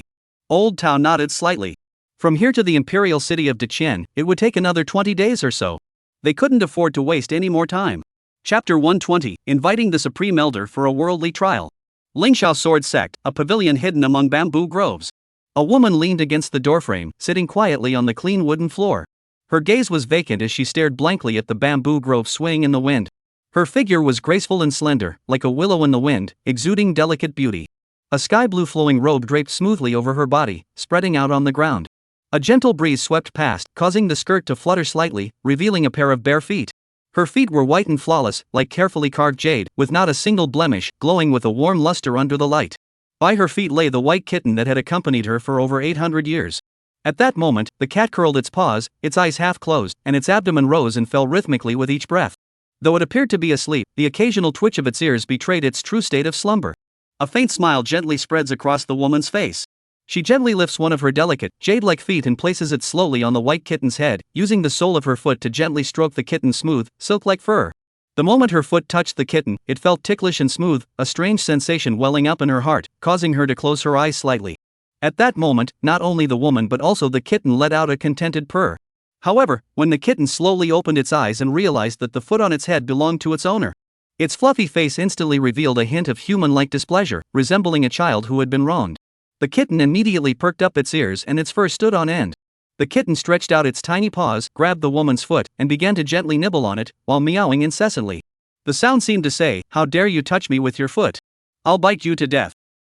Old Tao nodded slightly. From here to the imperial city of Deqian, it would take another 20 days or so. They couldn't afford to waste any more time. Chapter 120, Inviting the Supreme Elder for a Worldly Trial. Lingshao Sword Sect, a pavilion hidden among bamboo groves. A woman leaned against the doorframe, sitting quietly on the clean wooden floor. Her gaze was vacant as she stared blankly at the bamboo grove swaying in the wind. Her figure was graceful and slender, like a willow in the wind, exuding delicate beauty. A sky-blue flowing robe draped smoothly over her body, spreading out on the ground. A gentle breeze swept past, causing the skirt to flutter slightly, revealing a pair of bare feet. Her feet were white and flawless, like carefully carved jade, with not a single blemish, glowing with a warm luster under the light. By her feet lay the white kitten that had accompanied her for over 800 years.
At that moment, the cat curled its paws, its eyes half closed, and its abdomen rose and fell rhythmically with each breath. Though it appeared to be asleep, the occasional twitch of its ears betrayed its true state of slumber.
A faint smile gently spreads across the woman's face.
She gently lifts one of her delicate, jade-like feet and places it slowly on the white kitten's head, using the sole of her foot to gently stroke the kitten's smooth, silk-like fur. The moment her foot touched the kitten, it felt ticklish and smooth, a strange sensation welling up in her heart, causing her to close her eyes slightly. At that moment, not only the woman but also the kitten let out a contented purr. However, when the kitten slowly opened its eyes and realized that the foot on its head belonged to its owner, its fluffy face instantly revealed a hint of human-like displeasure, resembling a child who had been wronged. The kitten immediately perked up its ears and its fur stood on end. The kitten stretched out its tiny paws, grabbed the woman's foot, and began to gently nibble on it, while meowing incessantly. The sound seemed to say, "How dare you touch me with your foot? I'll bite you to death."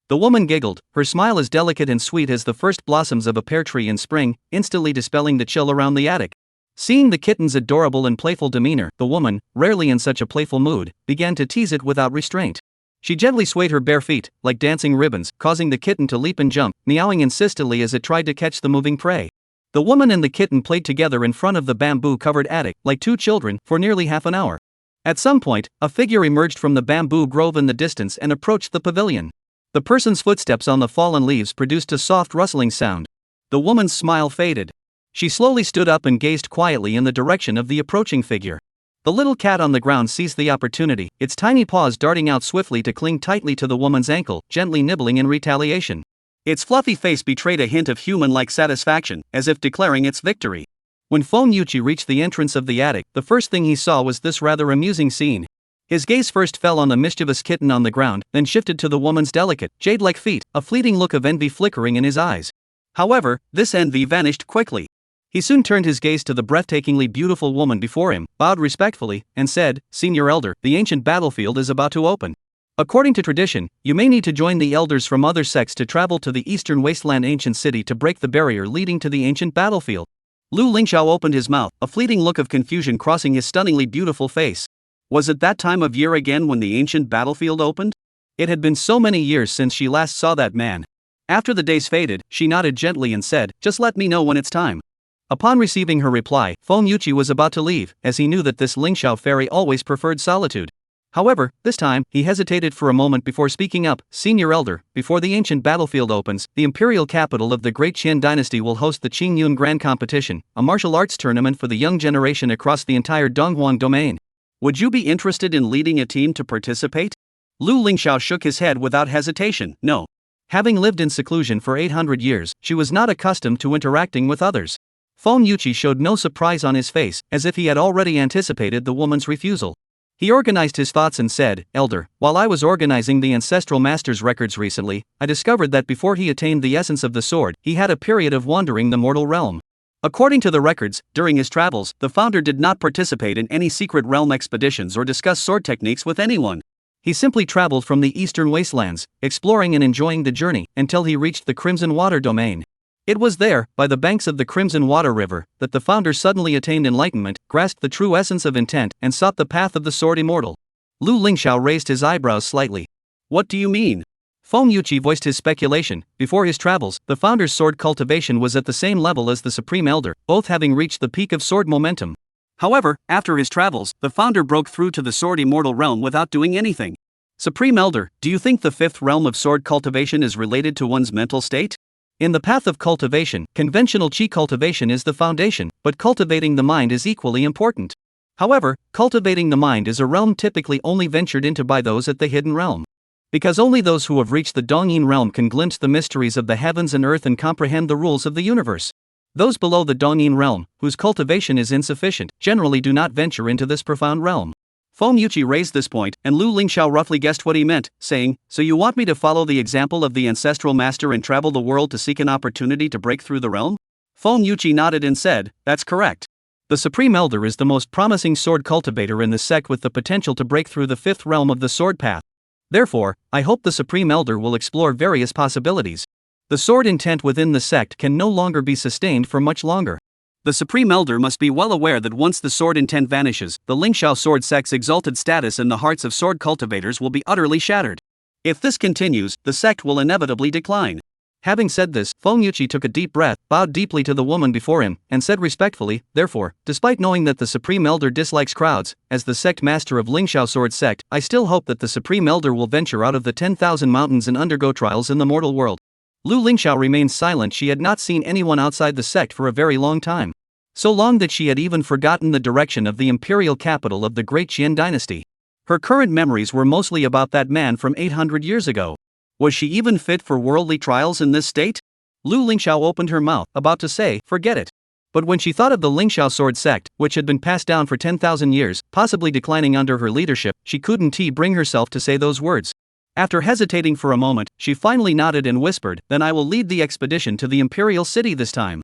The woman giggled, her smile as delicate and sweet as the first blossoms of a pear tree in spring, instantly dispelling the chill around the attic. Seeing the kitten's adorable and playful demeanor, the woman, rarely in such a playful mood, began to tease it without restraint. She gently swayed her bare feet, like dancing ribbons, causing the kitten to leap and jump, meowing insistently as it tried to catch the moving prey. The woman and the kitten played together in front of the bamboo-covered attic, like two children, for nearly half an hour. At some point, a figure emerged from the bamboo grove in the distance and approached the pavilion. The person's footsteps on the fallen leaves produced a soft rustling sound. The woman's smile faded. She slowly stood up and gazed quietly in the direction of the approaching figure. The little cat on the ground seized the opportunity, its tiny paws darting out swiftly to cling tightly to the woman's ankle, gently nibbling in retaliation. Its fluffy face betrayed a hint of human-like satisfaction, as if declaring its victory. When Yuchi reached the entrance of the attic, the first thing he saw was this rather amusing scene. His gaze first fell on the mischievous kitten on the ground, then shifted to the woman's delicate, jade-like feet, a fleeting look of envy flickering in his eyes. However, this envy vanished quickly. He soon turned his gaze to the breathtakingly beautiful woman before him, bowed respectfully, and said, "Senior Elder, the ancient battlefield is about to open. According to tradition, you may need to join the elders from other sects to travel to the eastern wasteland ancient city to break the barrier leading to the ancient battlefield." Lu Lingxiao opened his mouth, a fleeting look of confusion crossing his stunningly beautiful face. Was it that time of year again when the ancient battlefield opened? It had been so many years since she last saw that man. After the days faded, she nodded gently and said, "Just let me know when it's time." Upon receiving her reply, Yuchi was about to leave, as he knew that this Lingxiao fairy always preferred solitude. However, this time, he hesitated for a moment before speaking up. "Senior Elder, before the ancient battlefield opens, the imperial capital of the Great Qian dynasty will host the Qingyun Grand Competition, a martial arts tournament for the young generation across the entire Donghuang domain. Would you be interested in leading a team to participate?" Lu Lingxiao shook his head without hesitation, "No." Having lived in seclusion for 800 years, she was not accustomed to interacting with others. Yuchi showed no surprise on his face, as if he had already anticipated the woman's refusal. He organized his thoughts and said, "Elder, while I was organizing the Ancestral Master's records recently, I discovered that before he attained the essence of the sword, he had a period of wandering the mortal realm. According to the records, during his travels, the founder did not participate in any secret realm expeditions or discuss sword techniques with anyone. He simply traveled from the eastern wastelands, exploring and enjoying the journey, until he reached the Crimson Water domain. It was there, by the banks of the Crimson Water River, that the founder suddenly attained enlightenment, grasped the true essence of intent, and sought the path of the sword immortal." Lu Lingxiao raised his eyebrows slightly. "What do you mean?" Yuchi voiced his speculation. Before his travels, the founder's sword cultivation was at the same level as the Supreme Elder, both having reached the peak of sword momentum. However, after his travels, the founder broke through to the sword immortal realm without doing anything. "Supreme Elder, do you think the fifth realm of sword cultivation is related to one's mental state? In the path of cultivation, conventional qi cultivation is the foundation, but cultivating the mind is equally important. However, cultivating the mind is a realm typically only ventured into by those at the hidden realm. Because only those who have reached the Dongyin realm can glimpse the mysteries of the heavens and earth and comprehend the rules of the universe. Those below the Dongyin realm, whose cultivation is insufficient, generally do not venture into this profound realm." Yuchi raised this point, and Lu Lingxiao roughly guessed what he meant, saying, "So you want me to follow the example of the ancestral master and travel the world to seek an opportunity to break through the realm?" Yuchi nodded and said, "That's correct. The Supreme Elder is the most promising sword cultivator in the sect with the potential to break through the fifth realm of the sword path. Therefore, I hope the Supreme Elder will explore various possibilities. The sword intent within the sect can no longer be sustained for much longer. The Supreme Elder must be well aware that once the sword intent vanishes, the Lingxiao sword sect's exalted status in the hearts of sword cultivators will be utterly shattered. If this continues, the sect will inevitably decline. Having said this, Feng Yuqi took a deep breath, bowed deeply to the woman before him, and said respectfully, therefore, despite knowing that the Supreme Elder dislikes crowds, as the sect master of Lingxiao Sword Sect, I still hope that the Supreme Elder will venture out of the 10,000 mountains and undergo trials in the mortal world. Lu Lingxiao remained silent. She had not seen anyone outside the sect for a very long time. So long that she had even forgotten the direction of the imperial capital of the Great Qian dynasty. Her current memories were mostly about that man from 800 years ago. Was she even fit for worldly trials in this state? Lu Lingxiao opened her mouth, about to say, forget it. But when she thought of the Lingxiao Sword Sect, which had been passed down for 10,000 years, possibly declining under her leadership, she couldn't bring herself to say those words. After hesitating for a moment, she finally nodded and whispered, then I will lead the expedition to the imperial city this time.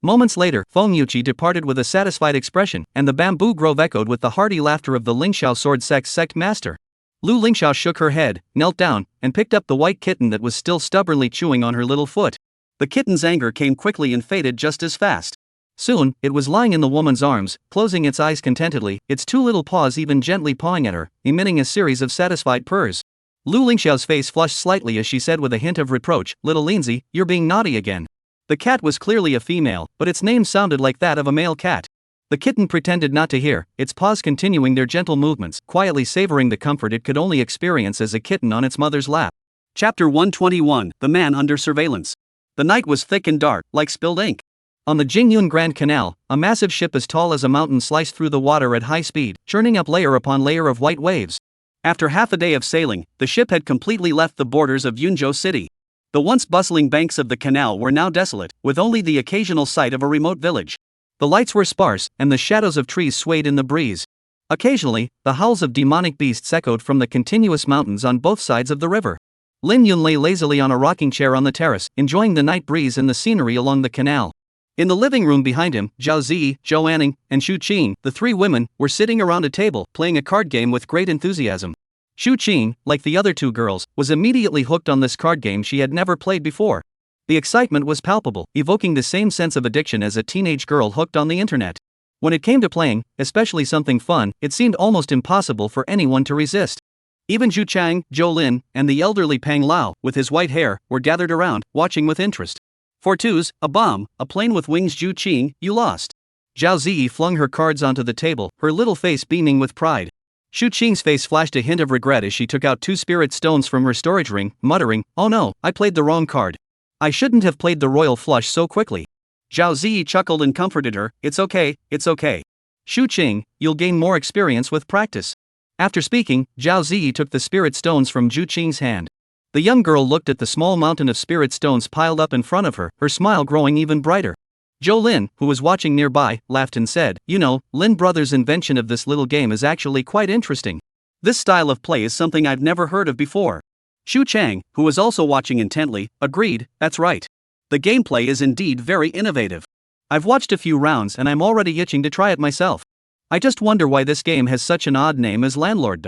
Moments later, Feng Yuqi departed with a satisfied expression, and the bamboo grove echoed with the hearty laughter of the Lingxiao Sword Sect's sect master. Lu Lingxiao shook her head, knelt down, and picked up the white kitten that was still stubbornly chewing on her little foot. The kitten's anger came quickly and faded just as fast. Soon, it was lying in the woman's arms, closing its eyes contentedly, its two little paws even gently pawing at her, emitting a series of satisfied purrs. Lu Lingxiao's face flushed slightly as she said with a hint of reproach, "Little Lindsay, you're being naughty again." The cat was clearly a female, but its name sounded like that of a male cat. The kitten pretended not to hear, its paws continuing their gentle movements, quietly savoring the comfort it could only experience as a kitten on its mother's lap. Chapter 121, The Man Under Surveillance. The night was thick and dark, like spilled ink. On the Jingyun Grand Canal, a massive ship as tall as a mountain sliced through the water at high speed, churning up layer upon layer of white waves. After half a day of sailing, the ship had completely left the borders of Yunzhou City. The once bustling banks of the canal were now desolate, with only the occasional sight of a remote village. The lights were sparse, and the shadows of trees swayed in the breeze. Occasionally, the howls of demonic beasts echoed from the continuous mountains on both sides of the river. Lin Yun lay lazily on a rocking chair on the terrace, enjoying the night breeze and the scenery along the canal. In the living room behind him, Zhao Ziyi, Zhou Anning, and Xu Qing, the three women, were sitting around a table, playing a card game with great enthusiasm. Xu Qing, like the other two girls, was immediately hooked on this card game she had never played before. The excitement was palpable, evoking the same sense of addiction as a teenage girl hooked on the internet. When it came to playing, especially something fun, it seemed almost impossible for anyone to resist. Even Zhu Chang, Zhou Lin, and the elderly Pang Lao, with his white hair, were gathered around, watching with interest. For twos, a bomb, a plane with wings. Zhu Qing, you lost. Zhao Ziyi flung her cards onto the table, her little face beaming with pride. Xu Qing's face flashed a hint of regret as she took out 2 spirit stones from her storage ring, muttering, "Oh no, I played the wrong card. I shouldn't have played the royal flush so quickly." Zhao Ziyi chuckled and comforted her, it's okay. Xu Qing, you'll gain more experience with practice." After speaking, Zhao Ziyi took the spirit stones from Zhu Qing's hand. The young girl looked at the small mountain of spirit stones piled up in front of her, her smile growing even brighter. Zhou Lin, who was watching nearby, laughed and said, "You know, Lin Brothers' invention of this little game is actually quite interesting. This style of play is something I've never heard of before." Xu Chang, who was also watching intently, agreed, "That's right. The gameplay is indeed very innovative. I've watched a few rounds and I'm already itching to try it myself. I just wonder why this game has such an odd name as Landlord.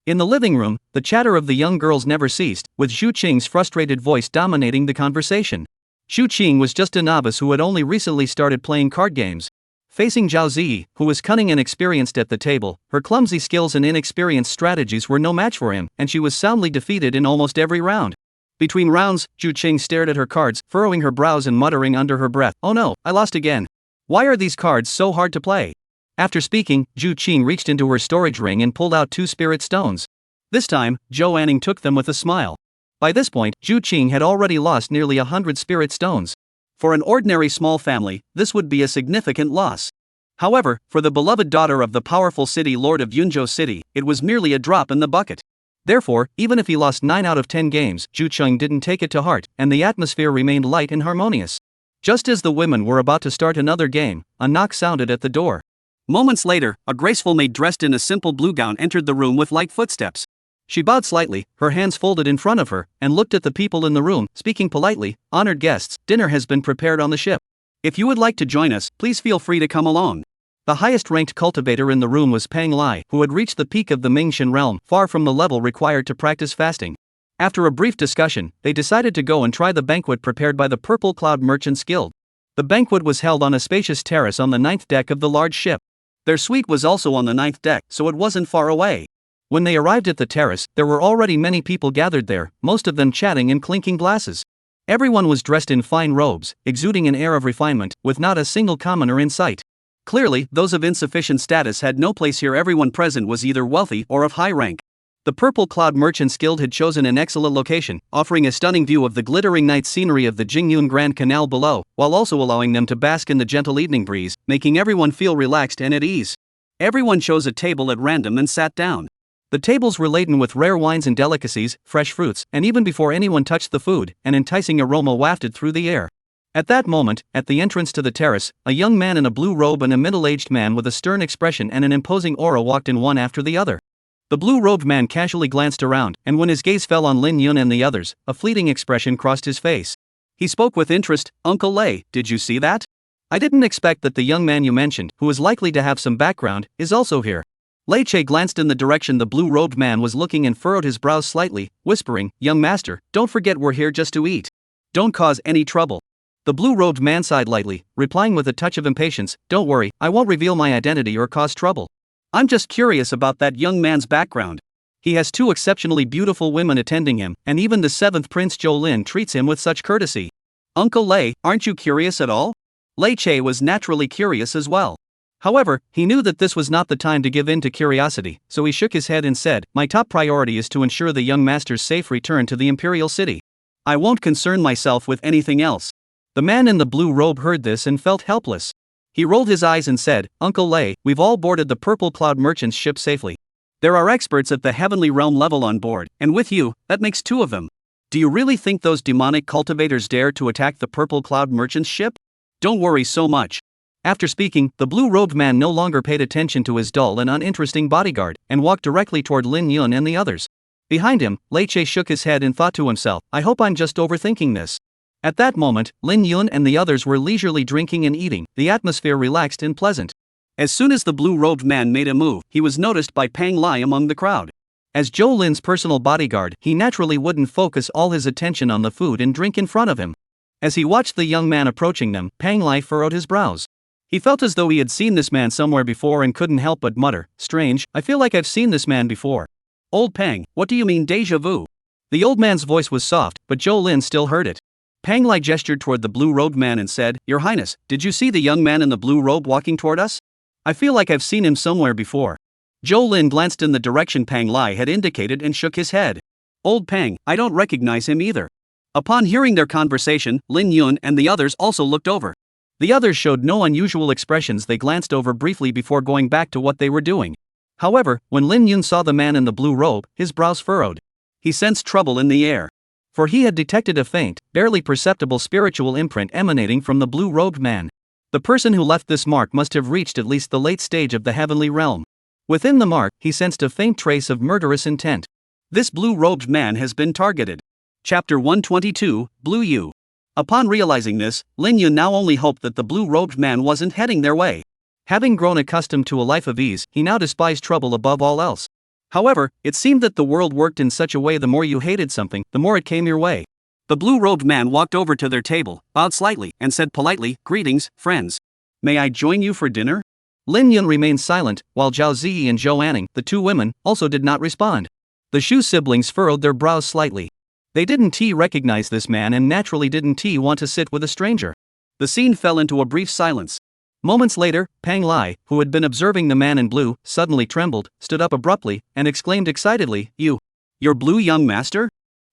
In the living room, the chatter of the young girls never ceased, with Xu Qing's frustrated voice dominating the conversation. Xu Qing was just a novice who had only recently started playing card games. Facing Zhao Ziyi, who was cunning and experienced at the table, her clumsy skills and inexperienced strategies were no match for him, and she was soundly defeated in almost every round. Between rounds, Xu Qing stared at her cards, furrowing her brows and muttering under her breath, "Oh no, I lost again. Why are these cards so hard to play?" After speaking, Xu Qing reached into her storage ring and pulled out 2 spirit stones. This time, Zhou Anning took them with a smile. By this point, Xu Qing had already lost nearly 100 spirit stones. For an ordinary small family, this would be a significant loss. However, for the beloved daughter of the powerful city lord of Yunzhou City, it was merely a drop in the bucket. Therefore, even if he lost 9 out of 10 games, Xu Qing didn't take it to heart, and the atmosphere remained light and harmonious. Just as the women were about to start another game, a knock sounded at the door. Moments later, a graceful maid dressed in a simple blue gown entered the room with light footsteps. She bowed slightly, her hands folded in front of her, and looked at the people in the room, speaking politely, "Honored guests, dinner has been prepared on the ship. If you would like to join us, please feel free to come along." The highest-ranked cultivator in the room was Pang Lai, who had reached the peak of the Mingxian realm, far from the level required to practice fasting. After a brief discussion, they decided to go and try the banquet prepared by the Purple Cloud Merchants Guild. The banquet was held on a spacious terrace on the 9th deck of the large ship. Their suite was also on the 9th deck, so it wasn't far away. When they arrived at the terrace, there were already many people gathered there, most of them chatting and clinking glasses. Everyone was dressed in fine robes, exuding an air of refinement, with not a single commoner in sight.
Clearly, those of insufficient status had no place here. Everyone present was either wealthy or of high rank.
The Purple Cloud Merchants Guild had chosen an excellent location, offering a stunning view of the glittering night scenery of the Jingyun Grand Canal below, while also allowing them to bask in the gentle evening breeze, making everyone feel relaxed and at ease.
Everyone chose a table at random and sat down.
The tables were laden with rare wines and delicacies, fresh fruits, and even before anyone touched the food, an enticing aroma wafted through the air. At that moment, at the entrance to the terrace, a young man in a blue robe and a middle-aged man with a stern expression and an imposing aura walked in one after the other. The blue-robed man casually glanced around, and when his gaze fell on Lin Yun and the others, a fleeting expression crossed his face.
He spoke with interest. "Uncle Lei, did you see that?
I didn't expect that the young man you mentioned, who is likely to have some background, is also here."
Lei Che glanced in the direction the blue-robed man was looking and furrowed his brows slightly, whispering, "Young master, don't forget we're here just to eat. Don't cause any trouble."
The blue-robed man sighed lightly, replying with a touch of impatience, "Don't worry, I won't reveal my identity or cause trouble.
I'm just curious about that young man's background.
He has 2 exceptionally beautiful women attending him, and even the 7th Prince Zhou Lin treats him with such courtesy."
"Uncle Lei, aren't you curious at all?" Lei Che was naturally curious as well.
However, he knew that this was not the time to give in to curiosity, so he shook his head and said, "My top priority is to ensure the young master's safe return to the Imperial City.
I won't concern myself with anything else."
The man in the blue robe heard this and felt helpless. He rolled his eyes and said, "Uncle Lei, we've all boarded the Purple Cloud Merchant's ship safely.
There are experts at the Heavenly Realm level on board, and with you, that makes 2 of them. Do you really think those demonic cultivators dare to attack the Purple Cloud Merchant's ship? Don't worry so much."
After speaking, the blue-robed man no longer paid attention to his dull and uninteresting bodyguard, and walked directly toward Lin Yun and the others. Behind him, Lei Che shook his head and thought to himself, "I hope I'm just overthinking this." At that moment, Lin Yun and the others were leisurely drinking and eating, the atmosphere relaxed and pleasant.
As soon as the blue-robed man made a move, he was noticed by Pang Lai among the crowd.
As Zhou Lin's personal bodyguard, he naturally wouldn't focus all his attention on the food and drink in front of him. As he watched the young man approaching them, Pang Lai furrowed his brows. He felt as though he had seen this man somewhere before and couldn't help but mutter, "Strange, I feel like I've seen this man before."
"Old Pang, what do you mean déjà vu?"
The old man's voice was soft, but Zhou Lin still heard it.
Pang Lai gestured toward the blue-robed man and said, "Your Highness, did you see the young man in the blue robe walking toward us? I feel like I've seen him somewhere before." Zhou Lin glanced in the direction Pang Lai had indicated and shook his head. "Old Pang, I don't recognize him either." Upon hearing their conversation, Lin Yun and the others also looked over.
The others showed no unusual expressions. They glanced over briefly before going back to what they were doing. However, when Lin Yun saw the man in the blue robe, his brows furrowed.
He sensed trouble in the air.
For he had detected a faint, barely perceptible spiritual imprint emanating from the blue-robed man. The person who left this mark must have reached at least the late stage of the heavenly realm. Within the mark, he sensed a faint trace of murderous intent.
This blue-robed man has been targeted. Chapter 122, Blue Yu. Upon realizing this, Lin Yun now only hoped that the blue-robed man wasn't heading their way.
Having grown accustomed to a life of ease, he now despised trouble above all else.
However, it seemed that the world worked in such a way the more you hated something, the more it came your way. The blue-robed man walked over to their table, bowed slightly, and said politely, "Greetings, friends. May I join you for dinner?"
Lin Yun remained silent, while Zhao Ziyi and Zhou Anning, the 2 women, also did not respond. The Shu siblings furrowed their brows slightly. They didn't recognize this man and naturally didn't want to sit with a stranger.
The scene fell into a brief silence.
Moments later, Pang Lai, who had been observing the man in blue, suddenly trembled, stood up abruptly, and exclaimed excitedly,
Your blue young master?"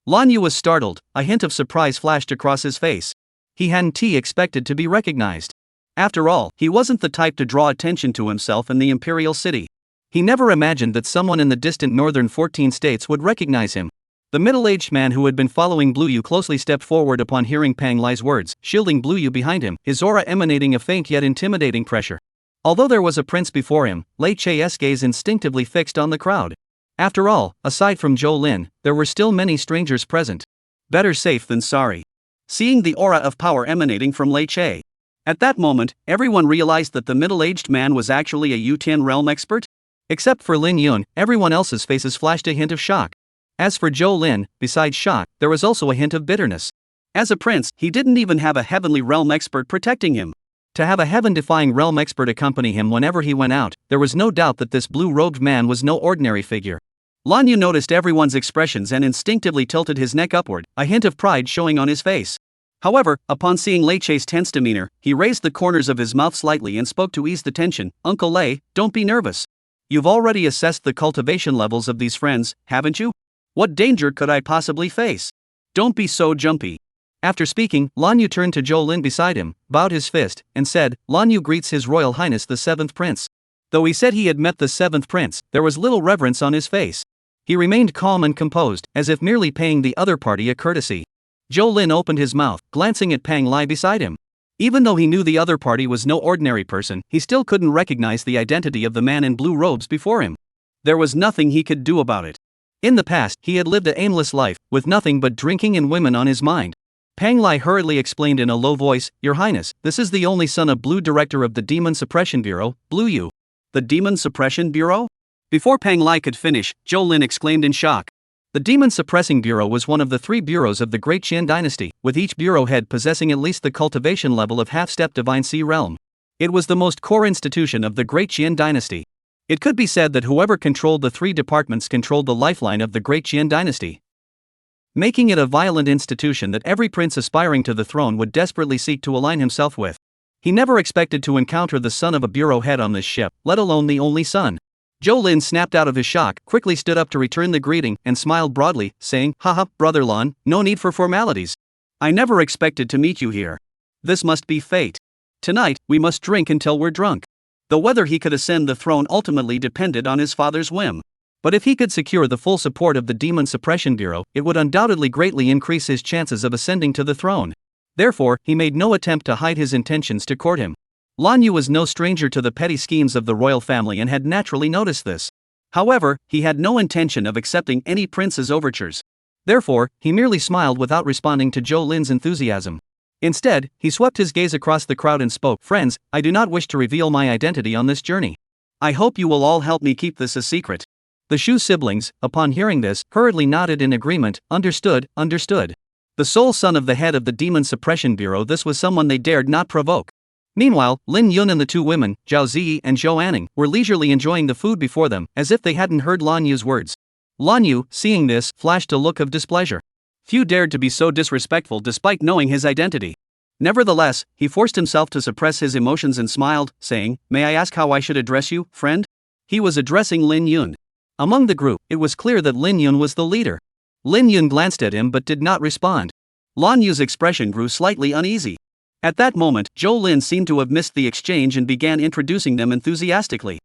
Lan Yu was startled, a hint of surprise flashed across his face. He hadn't expected to be recognized. After all, he wasn't the type to draw attention to himself in the Imperial City. He never imagined that someone in the distant northern 14 states would recognize him. The middle-aged man who had been following Blue Yu closely stepped forward upon hearing Pang Lai's words, shielding Blue Yu behind him, his aura emanating a faint yet intimidating pressure. Although there was a prince before him, Lei Che's gaze instinctively fixed on the crowd. After all, aside from Zhou Lin, there were still many strangers present.
Better safe than sorry. Seeing the aura of power emanating from Lei Che. At that moment, everyone realized that the middle-aged man was actually a Yutian realm expert?
Except for Lin Yun, everyone else's faces flashed a hint of shock. As for Zhou Lin, besides shock, there was also a hint of bitterness.
As a prince, he didn't even have a heavenly realm expert protecting him.
To have a heaven-defying realm expert accompany him whenever he went out, there was no doubt that this blue-robed man was no ordinary figure.
Lan Yu noticed everyone's expressions and instinctively tilted his neck upward, a hint of pride showing on his face. However, upon seeing Lei Chei's tense demeanor, he raised the corners of his mouth slightly and spoke to ease the tension. Uncle Lei, don't be nervous. You've already assessed the cultivation levels of these friends, haven't you? What danger could I possibly face? Don't be so jumpy. After speaking, Lan Yu turned to Zhou Lin beside him, bowed his fist, and said, Lan Yu greets His Royal Highness the 7th Prince. Though he said he had met the 7th Prince, there was little reverence on his face. He remained calm and composed, as if merely paying the other party a courtesy. Zhou Lin opened his mouth, glancing at Pang Lai beside him. Even though he knew the other party was no ordinary person, he still couldn't recognize the identity of the man in blue robes before him. There was nothing he could do about it. In the past, he had lived an aimless life, with nothing but drinking and women on his mind. Pang Lai hurriedly explained in a low voice, Your Highness, this is the only son of Blue Director of the Demon Suppression Bureau, Blue Yu. The Demon Suppression Bureau? Before Pang Lai could finish, Zhou Lin exclaimed in shock. The Demon Suppressing Bureau was one of the 3 bureaus of the Great Qian dynasty, with each bureau head possessing at least the cultivation level of half-step Divine Sea Realm. It was the most core institution of the Great Qian dynasty. It could be said that whoever controlled the 3 departments controlled the lifeline of the Great Qian dynasty, making it a violent institution that every prince aspiring to the throne would desperately seek to align himself with. He never expected to encounter the son of a bureau head on this ship, let alone the only son. Zhou Lin snapped out of his shock, quickly stood up to return the greeting, and smiled broadly, saying, Haha, Brother Lan, no need for formalities. I never expected to meet you here. This must be fate. Tonight, we must drink until we're drunk. Though whether he could ascend the throne ultimately depended on his father's whim. But if he could secure the full support of the Demon Suppression Bureau, it would undoubtedly greatly increase his chances of ascending to the throne. Therefore, he made no attempt to hide his intentions to court him. Lan Yu was no stranger to the petty schemes of the royal family and had naturally noticed this. However, he had no intention of accepting any prince's overtures. Therefore, he merely smiled without responding to Zhou Lin's enthusiasm. Instead, he swept his gaze across the crowd and spoke, Friends, I do not wish to reveal my identity on this journey. I hope you will all help me keep this a secret. The Shu siblings, upon hearing this, hurriedly nodded in agreement, understood. The sole son of the head of the Demon Suppression Bureau, this was someone they dared not provoke. Meanwhile, Lin Yun and the 2 women, Zhao Ziyi and Zhou Anning, were leisurely enjoying the food before them, as if they hadn't heard Lan Yu's words. Lan Yu, seeing this, flashed a look of displeasure. Few dared to be so disrespectful despite knowing his identity. Nevertheless, he forced himself to suppress his emotions and smiled, saying, May I ask how I should address you, friend? He was addressing Lin Yun. Among the group, it was clear that Lin Yun was the leader. Lin Yun glanced at him but did not respond. Lan Yu's expression grew slightly uneasy. At that moment, Zhou Lin seemed to have missed the exchange and began introducing them enthusiastically.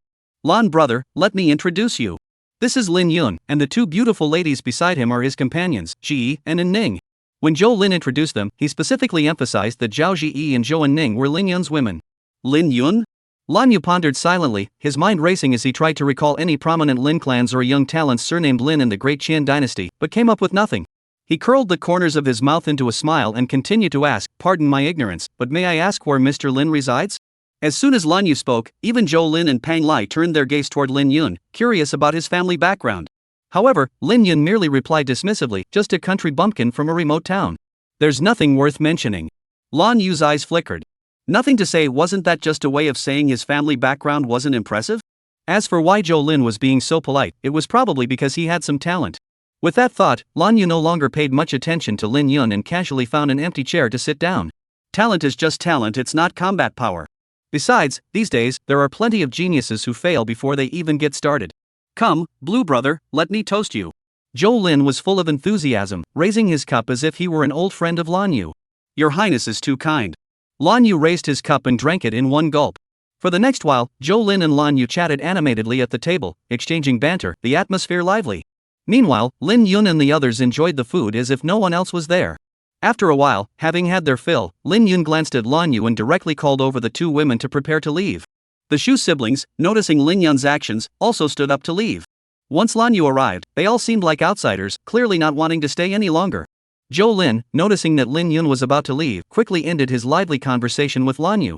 Lan brother, let me introduce you. This is Lin Yun, and the 2 beautiful ladies beside him are his companions, Ji and An Ning. When Zhou Lin introduced them, he specifically emphasized that Zhao Ji and Zhou An Ning were Lin Yun's women. Lin Yun? Lan Yu pondered silently, his mind racing as he tried to recall any prominent Lin clans or young talents surnamed Lin in the Great Qian dynasty, but came up with nothing. He curled the corners of his mouth into a smile and continued to ask, Pardon my ignorance, but may I ask where Mr. Lin resides? As soon as Lan Yu spoke, even Zhou Lin and Pang Lai turned their gaze toward Lin Yun, curious about his family background. However, Lin Yun merely replied dismissively, just a country bumpkin from a remote town. There's nothing worth mentioning. Lan Yu's eyes flickered. Nothing to say, wasn't that just a way of saying his family background wasn't impressive? As for why Zhou Lin was being so polite, it was probably because he had some talent. With that thought, Lan Yu no longer paid much attention to Lin Yun and casually found an empty chair to sit down. Talent is just talent, it's not combat power. Besides, these days, there are plenty of geniuses who fail before they even get started. Come, Blue brother, let me toast you. Zhou Lin was full of enthusiasm, raising his cup as if he were an old friend of Lan Yu. Your Highness is too kind. Lan Yu raised his cup and drank it in one gulp. For the next while, Zhou Lin and Lan Yu chatted animatedly at the table, exchanging banter, the atmosphere lively. Meanwhile, Lin Yun and the others enjoyed the food as if no one else was there. After a while, having had their fill, Lin Yun glanced at Lan Yu and directly called over the 2 women to prepare to leave. The Shu siblings, noticing Lin Yun's actions, also stood up to leave. Once Lan Yu arrived, they all seemed like outsiders, clearly not wanting to stay any longer. Zhou Lin, noticing that Lin Yun was about to leave, quickly ended his lively conversation with Lan Yu.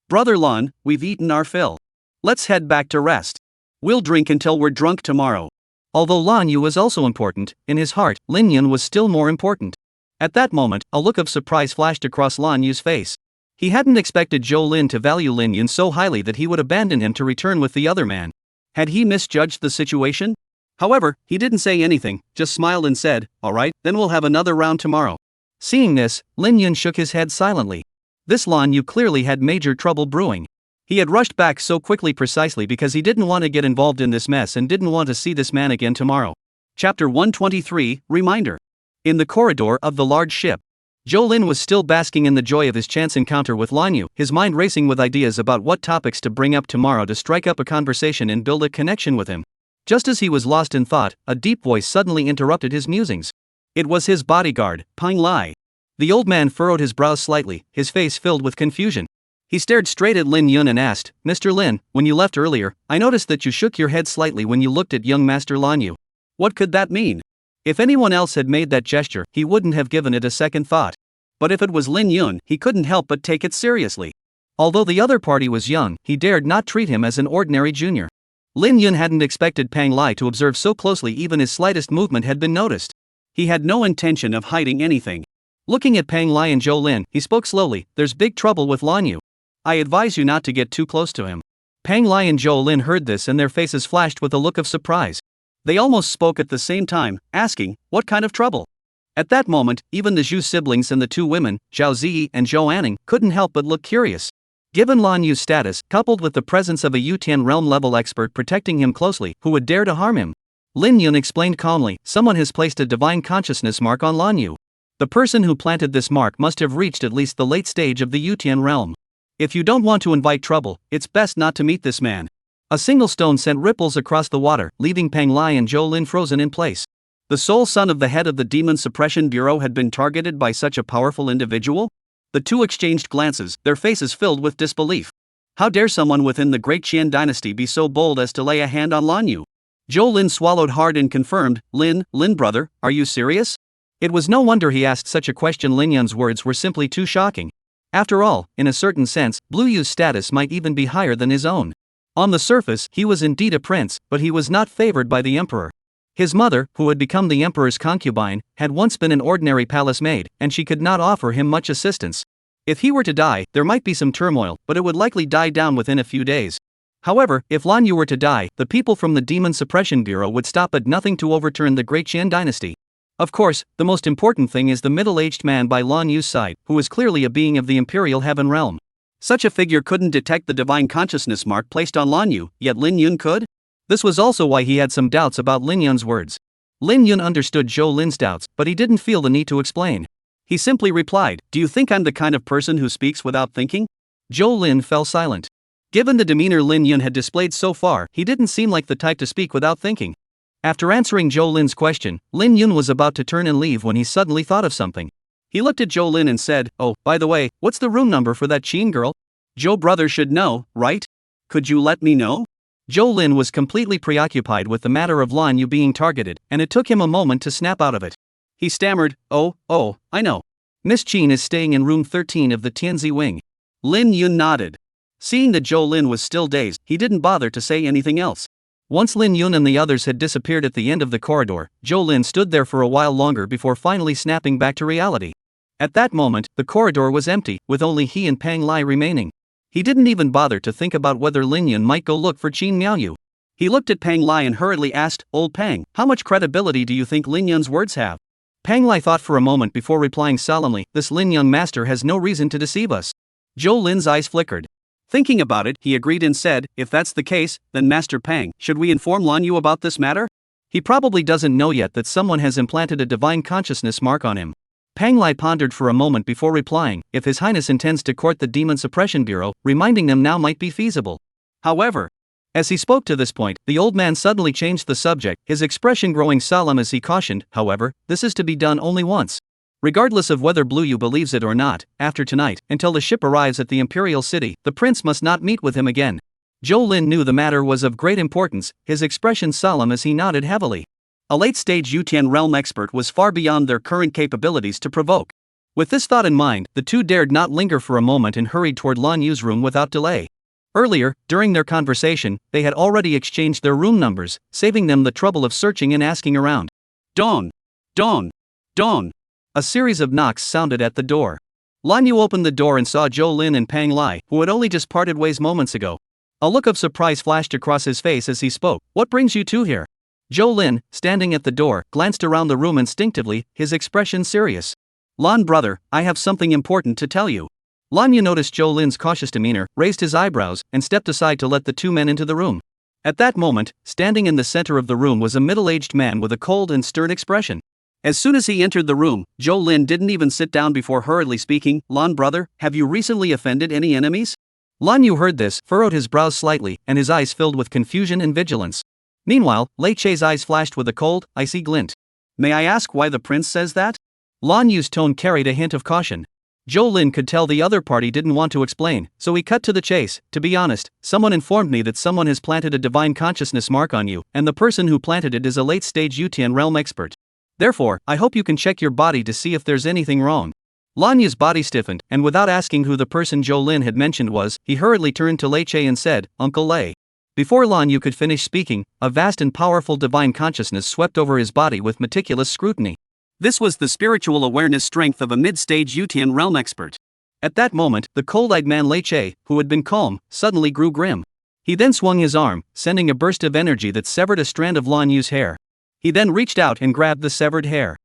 Brother Lan, we've eaten our fill. Let's head back to rest. We'll drink until we're drunk tomorrow. Although Lan Yu was also important, in his heart, Lin Yun was still more important. At that moment, a look of surprise flashed across Lan Yu's face. He hadn't expected Zhou Lin to value Lin Yun so highly that he would abandon him to return with the other man. Had he misjudged the situation? However, he didn't say anything, just smiled and said, Alright, then we'll have another round tomorrow.
Seeing this, Lin Yun shook his head silently. This Lan Yu clearly had major trouble brewing. He had rushed back so quickly precisely because he didn't want to get involved in this mess and didn't want to see this man again tomorrow.
Chapter 123, Reminder.
In the corridor of the large ship, Zhou Lin was still basking in the joy of his chance encounter with Lan Yu, his mind racing with ideas about what topics to bring up tomorrow to strike up a conversation and build a connection with him. Just as he was lost in thought, a deep voice suddenly interrupted his musings. It was his bodyguard, Pang Lai. The old man furrowed his brows slightly, his face filled with confusion. He stared straight at Lin Yun and asked, "Mr. Lin, when you left earlier, I noticed that you shook your head slightly when you looked at young Master Lan Yu. What could that mean?" If anyone else had made that gesture, he wouldn't have given it a second thought. But if it was Lin Yun, he couldn't help but take it seriously. Although the other party was young, he dared not treat him as an ordinary junior. Lin Yun hadn't expected Pang Lai to observe so closely. Even his slightest movement had been noticed.
He had no intention of hiding anything.
Looking at Pang Lai and Zhou Lin, he spoke slowly, "There's big trouble with Lan Yu. I advise you not to get too close to him." Pang Lai and Zhou Lin heard this and their faces flashed with a look of surprise.
They almost spoke at the same time, asking, "What kind of trouble?"
At that moment, even the Zhu siblings and the two women, Zhao Ziyi and Zhou Anning, couldn't help but look curious. Given Lan Yu's status, coupled with the presence of a Yutian realm-level expert protecting him closely, who would dare to harm him? Lin Yun explained calmly, "Someone has placed a divine consciousness mark on Lan Yu. The person who planted this mark must have reached at least the late stage of the Yutian realm. If you don't want to invite trouble, it's best not to meet this man." A single stone sent ripples across the water, leaving Pang Lai and Zhou Lin frozen in place. The sole son of the head of the Demon Suppression Bureau had been targeted by such a powerful individual? The two exchanged glances, their faces filled with disbelief. How dare someone within the Great Qian dynasty be so bold as to lay a hand on Lan Yu? Zhou Lin swallowed hard and confirmed, Lin brother, are you serious?" It was no wonder he asked such a question. Lin Yun's words were simply too shocking. After all, in a certain sense, Blue Yu's status might even be higher than his own. On the surface, he was indeed a prince, but he was not favored by the emperor. His mother, who had become the emperor's concubine, had once been an ordinary palace maid, and she could not offer him much assistance. If he were to die, there might be some turmoil, but it would likely die down within a few days. However, if Lan Yu were to die, the people from the Demon Suppression Bureau would stop at nothing to overturn the Great Qian dynasty. Of course, the most important thing is the middle-aged man by Lan Yu's side, who is clearly a being of the Imperial Heaven realm. Such a figure couldn't detect the divine consciousness mark placed on Lan Yu, yet Lin Yun could? This was also why he had some doubts about Lin Yun's words. Lin Yun understood Zhou Lin's doubts, but he didn't feel the need to explain. He simply replied, "Do you think I'm the kind of person who speaks without thinking?" Zhou Lin fell silent. Given the demeanor Lin Yun had displayed so far, he didn't seem like the type to speak without thinking. After answering Zhou Lin's question, Lin Yun was about to turn and leave when he suddenly thought of something. He looked at Zhou Lin and said, "Oh, by the way, what's the room number for that Qin girl? Zhou brother should know, right? Could you let me know?" Zhou Lin was completely preoccupied with the matter of Lan Yu being targeted, and it took him a moment to snap out of it. He stammered, Oh, I know. Miss Qin is staying in room 13 of the Tianzi wing." Lin Yun nodded. Seeing that Zhou Lin was still dazed, he didn't bother to say anything else. Once Lin Yun and the others had disappeared at the end of the corridor, Zhou Lin stood there for a while longer before finally snapping back to reality. At that moment, the corridor was empty, with only he and Pang Lai remaining. He didn't even bother to think about whether Lin Yun might go look for Qin Miaoyu. He looked at Pang Lai and hurriedly asked, "Old Pang, how much credibility do you think Lin Yun's words have?" Pang Lai thought for a moment before replying solemnly, "This Lin Yun master has no reason to deceive us." Zhou Lin's eyes flickered. Thinking about it, he agreed and said, "If that's the case, then Master Pang, should we inform Lan Yu about this matter? He probably doesn't know yet that someone has implanted a divine consciousness mark on him." Pang Lai pondered for a moment before replying, "If His Highness intends to court the Demon Suppression Bureau, reminding them now might be feasible." However, as he spoke to this point, the old man suddenly changed the subject, his expression growing solemn as he cautioned, "However, this is to be done only once. Regardless of whether Blue Yu believes it or not, after tonight, until the ship arrives at the Imperial City, the prince must not meet with him again." Zhou Lin knew the matter was of great importance, his expression solemn as he nodded heavily. A late-stage Yutian realm expert was far beyond their current capabilities to provoke. With this thought in mind, the two dared not linger for a moment and hurried toward Lan Yu's room without delay. Earlier, during their conversation, they had already exchanged their room numbers, saving them the trouble of searching and asking around. Dawn! Dawn! Dawn! A series of knocks sounded at the door. Lan Yu opened the door and saw Zhou Lin and Pang Lai, who had only just parted ways moments ago. A look of surprise flashed across his face as he spoke. "What brings you two here?" Zhou Lin, standing at the door, glanced around the room instinctively, his expression serious.
Lan brother, I have something important to tell you.
Lan Yu noticed Zhou Lin's cautious demeanor, raised his eyebrows, and stepped aside to let the two men into the room. At that moment, standing in the center of the room was a middle-aged man with a cold and stern expression.
As soon as he entered the room, Zhou Lin didn't even sit down before hurriedly speaking, Lan brother, have you recently offended any enemies?
Lan Yu heard this, furrowed his brows slightly, and his eyes filled with confusion and vigilance. Meanwhile, Lei Che's eyes flashed with a cold, icy glint.
May I ask why the prince says that?
Lan Yu's tone carried a hint of caution. Zhou Lin could tell the other party didn't want to explain, so he cut to the chase. To be honest, someone informed me that someone has planted a divine consciousness mark on you, and the person who planted it is a late-stage Yutian realm expert. Therefore, I hope you can check your body to see if there's anything wrong. Lan Yu's body stiffened, and without asking who the person Zhou Lin had mentioned was, he hurriedly turned to Lei Che and said, Uncle Lei. Before Lan Yu could finish speaking, a vast and powerful divine consciousness swept over his body with meticulous scrutiny.
This was the spiritual awareness strength of a mid-stage Yutian realm expert.
At that moment, the cold-eyed man Lei Che, who had been calm, suddenly grew grim. He then swung his arm, sending a burst of energy that severed a strand of Lan Yu's hair. He then reached out and grabbed the severed hair.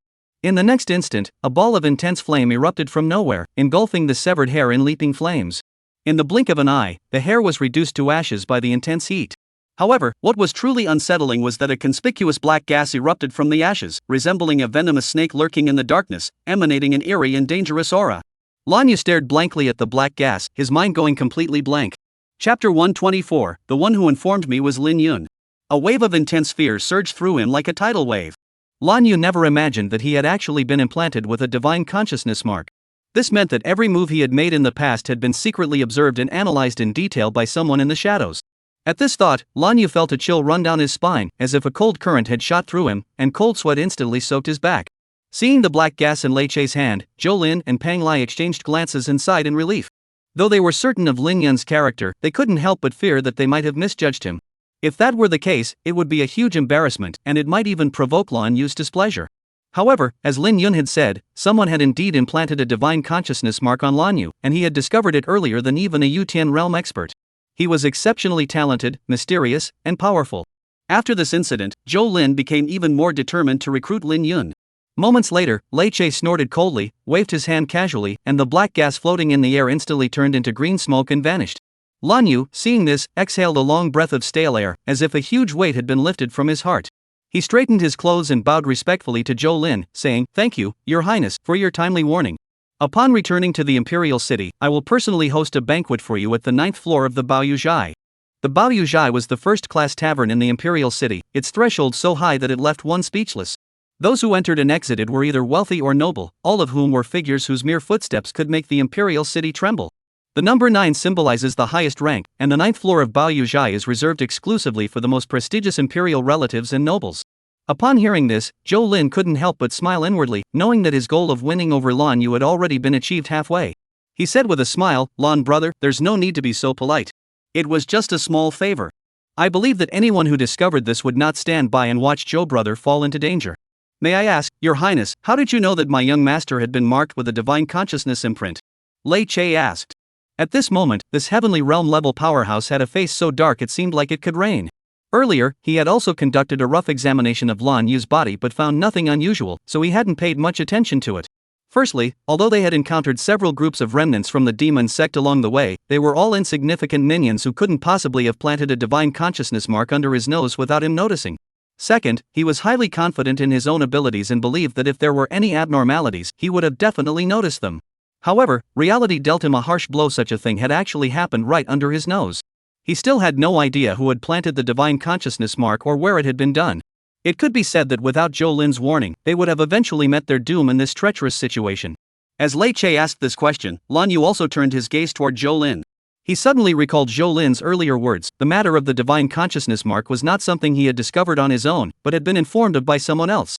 In the next instant, a ball of intense flame erupted from nowhere, engulfing the severed hair in leaping flames. In the blink of an eye, the hair was reduced to ashes by the intense heat. However, what was truly unsettling was that a conspicuous black gas erupted from the ashes, resembling a venomous snake lurking in the darkness, emanating an eerie and dangerous aura. Lan Yu stared blankly at the black gas, his mind going completely blank.
Chapter 124, The one who informed me was Lin Yun. A wave of intense fear surged through him like a tidal wave.
Lan Yu never imagined that he had actually been implanted with a divine consciousness mark. This meant that every move he had made in the past had been secretly observed and analyzed in detail by someone in the shadows. At this thought, Lan Yu felt a chill run down his spine, as if a cold current had shot through him, and cold sweat instantly soaked his back. Seeing the black gas in Lei Che's hand, Zhou Lin and Pang Lai exchanged glances and sighed in relief. Though they were certain of Lin Yun's character, they couldn't help but fear that they might have misjudged him. If that were the case, it would be a huge embarrassment, and it might even provoke Lan Yu's displeasure. However, as Lin Yun had said, someone had indeed implanted a divine consciousness mark on Lan Yu, and he had discovered it earlier than even a Yutian realm expert. He was exceptionally talented, mysterious, and powerful. After this incident, Zhou Lin became even more determined to recruit Lin Yun. Moments later, Lei Che snorted coldly, waved his hand casually, and the black gas floating in the air instantly turned into green smoke and vanished. Lan Yu, seeing this, exhaled a long breath of stale air, as if a huge weight had been lifted from his heart. He straightened his clothes and bowed respectfully to Zhou Lin, saying, Thank you, Your Highness, for your timely warning. Upon returning to the Imperial City, I will personally host a banquet for you at the 9th floor of the Baoyuzhai. The Baoyuzhai was the first-class tavern in the Imperial City, its threshold so high that it left one speechless. Those who entered and exited were either wealthy or noble, all of whom were figures whose mere footsteps could make the Imperial City tremble. The number 9 symbolizes the highest rank, and the 9th floor of Baoyuzhai is reserved exclusively for the most prestigious imperial relatives and nobles. Upon hearing this, Zhou Lin couldn't help but smile inwardly, knowing that his goal of winning over Lan Yu had already been achieved halfway. He said with a smile, Lan brother, there's no need to be so polite. It was just a small favor. I believe that anyone who discovered this would not stand by and watch Zhou brother fall into danger. May I ask, Your Highness, how did you know that my young master had been marked with a divine consciousness imprint? Lei Che asked. At this moment, this heavenly realm-level powerhouse had a face so dark it seemed like it could rain. Earlier, he had also conducted a rough examination of Lan Yu's body but found nothing unusual, so he hadn't paid much attention to it. Firstly, although they had encountered several groups of remnants from the demon sect along the way, they were all insignificant minions who couldn't possibly have planted a divine consciousness mark under his nose without him noticing. Second, he was highly confident in his own abilities and believed that if there were any abnormalities, he would have definitely noticed them. However, reality dealt him a harsh blow. Such a thing had actually happened right under his nose. He still had no idea who had planted the divine consciousness mark or where it had been done. It could be said that without Zhou Lin's warning, they would have eventually met their doom in this treacherous situation. As Lei Che asked this question, Lan Yu also turned his gaze toward Zhou Lin. He suddenly recalled Zhou Lin's earlier words. The matter of the divine consciousness mark was not something he had discovered on his own, but had been informed of by someone else.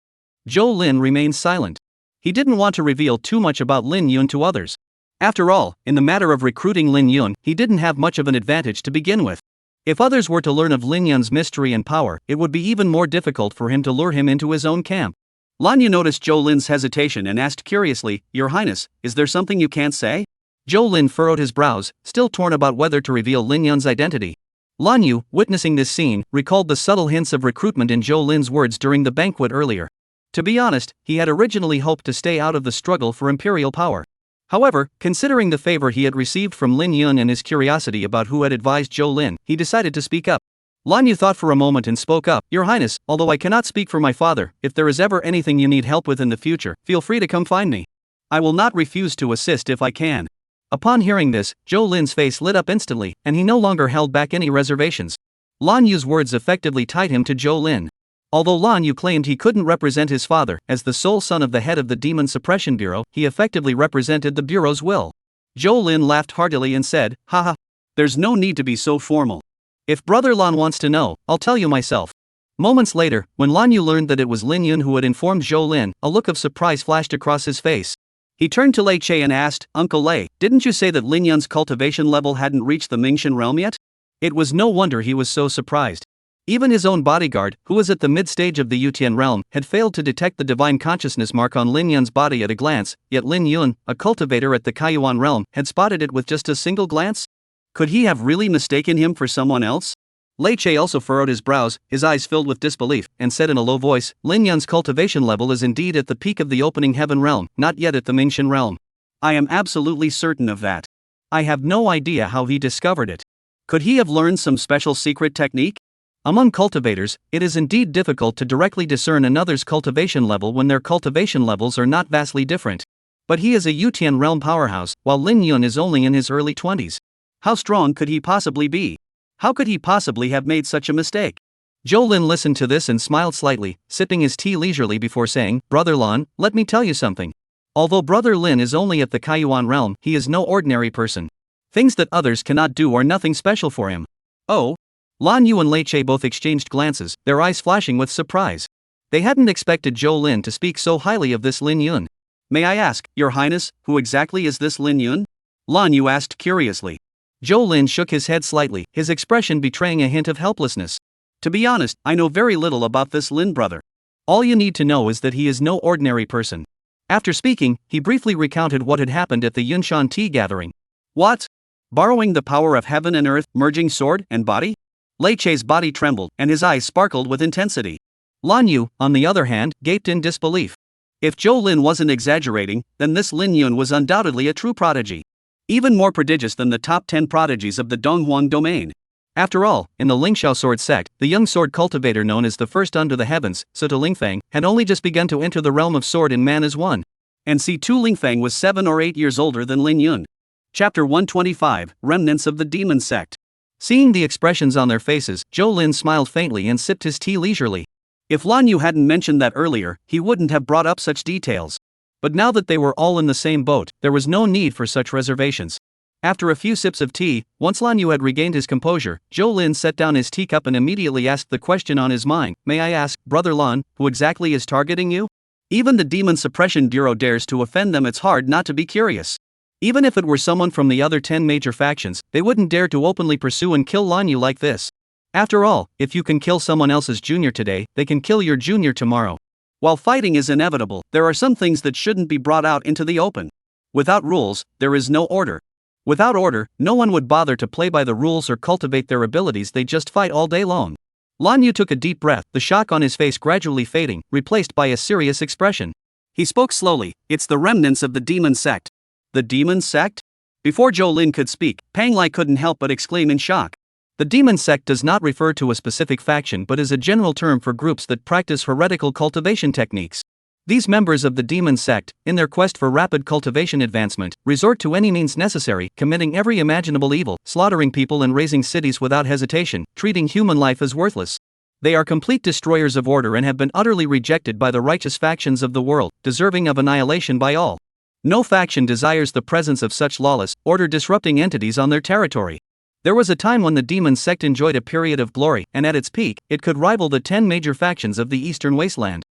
Zhou Lin remained silent. He didn't want to reveal too much about Lin Yun to others. After all, in the matter of recruiting Lin Yun, he didn't have much of an advantage to begin with. If others were to learn of Lin Yun's mystery and power, it would be even more difficult for him to lure him into his own camp. Lan Yu noticed Zhou Lin's hesitation and asked curiously, Your Highness, is there something you can't say? Zhou Lin furrowed his brows, still torn about whether to reveal Lin Yun's identity. Lan Yu, witnessing this scene, recalled the subtle hints of recruitment in Zhou Lin's words during the banquet earlier. To be honest, he had originally hoped to stay out of the struggle for imperial power. However, considering the favor he had received from Lin Yun and his curiosity about who had advised Zhou Lin, he decided to speak up. Lan Yu thought for a moment and spoke up. Your Highness, although I cannot speak for my father, if there is ever anything you need help with in the future, feel free to come find me. I will not refuse to assist if I can. Upon hearing this, Zhou Lin's face lit up instantly, and he no longer held back any reservations. Lan Yu's words effectively tied him to Zhou Lin. Although Lan Yu claimed he couldn't represent his father, as the sole son of the head of the Demon Suppression Bureau, he effectively represented the Bureau's will. Zhou Lin laughed heartily and said, haha. There's no need to be so formal. If Brother Lan wants to know, I'll tell you myself. Moments later, when Lan Yu learned that it was Lin Yun who had informed Zhou Lin, a look of surprise flashed across his face. He turned to Lei Che and asked, Uncle Lei, didn't you say that Lin Yun's cultivation level hadn't reached the Mingxian realm yet? It was no wonder he was so surprised. Even his own bodyguard, who was at the mid-stage of the Yutian realm, had failed to detect the divine consciousness mark on Lin Yun's body at a glance, yet Lin Yun, a cultivator at the Kaiyuan realm, had spotted it with just a single glance? Could he have really mistaken him for someone else? Lei Che also furrowed his brows, his eyes filled with disbelief, and said in a low voice, Lin Yun's cultivation level is indeed at the peak of the opening heaven realm, not yet at the Mingxian realm. I am absolutely certain of that. I have no idea how he discovered it. Could he have learned some special secret technique? Among cultivators, it is indeed difficult to directly discern another's cultivation level when their cultivation levels are not vastly different. But he is a Yutian realm powerhouse, while Lin Yun is only in his early 20s. How strong could he possibly be? How could he possibly have made such a mistake? Zhou Lin listened to this and smiled slightly, sipping his tea leisurely before saying, Brother Lan, let me tell you something. Although Brother Lin is only at the Kaiyuan realm, he is no ordinary person. Things that others cannot do are nothing special for him. Oh? Lan Yu and Lei Che both exchanged glances, their eyes flashing with surprise. They hadn't expected Zhou Lin to speak so highly of this Lin Yun. May I ask, Your Highness, who exactly is this Lin Yun? Lan Yu asked curiously. Zhou Lin shook his head slightly, his expression betraying a hint of helplessness. To be honest, I know very little about this Lin brother. All you need to know is that he is no ordinary person. After speaking, he briefly recounted what had happened at the Yunshan tea gathering. What? Borrowing the power of heaven and earth, merging sword and body? Lei Che's body trembled, and his eyes sparkled with intensity. Lan Yu, on the other hand, gaped in disbelief. If Zhou Lin wasn't exaggerating, then this Lin Yun was undoubtedly a true prodigy. Even more prodigious than the top 10 prodigies of the Donghuang domain. After all, in the Lingxiao sword sect, the young sword cultivator known as the first under the heavens, Suta Lingfang, had only just begun to enter the realm of sword in man as one. And C2 Lingfang was 7 or 8 years older than Lin Yun. Chapter 125, Remnants of the Demon Sect. Seeing the expressions on their faces, Zhou Lin smiled faintly and sipped his tea leisurely. If Lan Yu hadn't mentioned that earlier, he wouldn't have brought up such details. But now that they were all in the same boat, there was no need for such reservations. After a few sips of tea, once Lan Yu had regained his composure, Zhou Lin set down his teacup and immediately asked the question on his mind. May I ask, Brother Lan, who exactly is targeting you? Even the Demon Suppression Bureau dares to offend them. It's hard not to be curious. Even if it were someone from the other 10 major factions, they wouldn't dare to openly pursue and kill Lan Yu like this. After all, if you can kill someone else's junior today, they can kill your junior tomorrow. While fighting is inevitable, there are some things that shouldn't be brought out into the open. Without rules, there is no order. Without order, no one would bother to play by the rules or cultivate their abilities. They just fight all day long. Lan Yu took a deep breath, the shock on his face gradually fading, replaced by a serious expression. He spoke slowly. It's the remnants of the demon sect. The demon sect? Before Zhou Lin could speak, Pang Lai couldn't help but exclaim in shock. The demon sect does not refer to a specific faction but is a general term for groups that practice heretical cultivation techniques. These members of the demon sect, in their quest for rapid cultivation advancement, resort to any means necessary, committing every imaginable evil, slaughtering people and razing cities without hesitation, treating human life as worthless. They are complete destroyers of order and have been utterly rejected by the righteous factions of the world, deserving of annihilation by all. No faction desires the presence of such lawless, order-disrupting entities on their territory. There was a time when the demon sect enjoyed a period of glory, and at its peak, it could rival the 10 major factions of the Eastern Wasteland.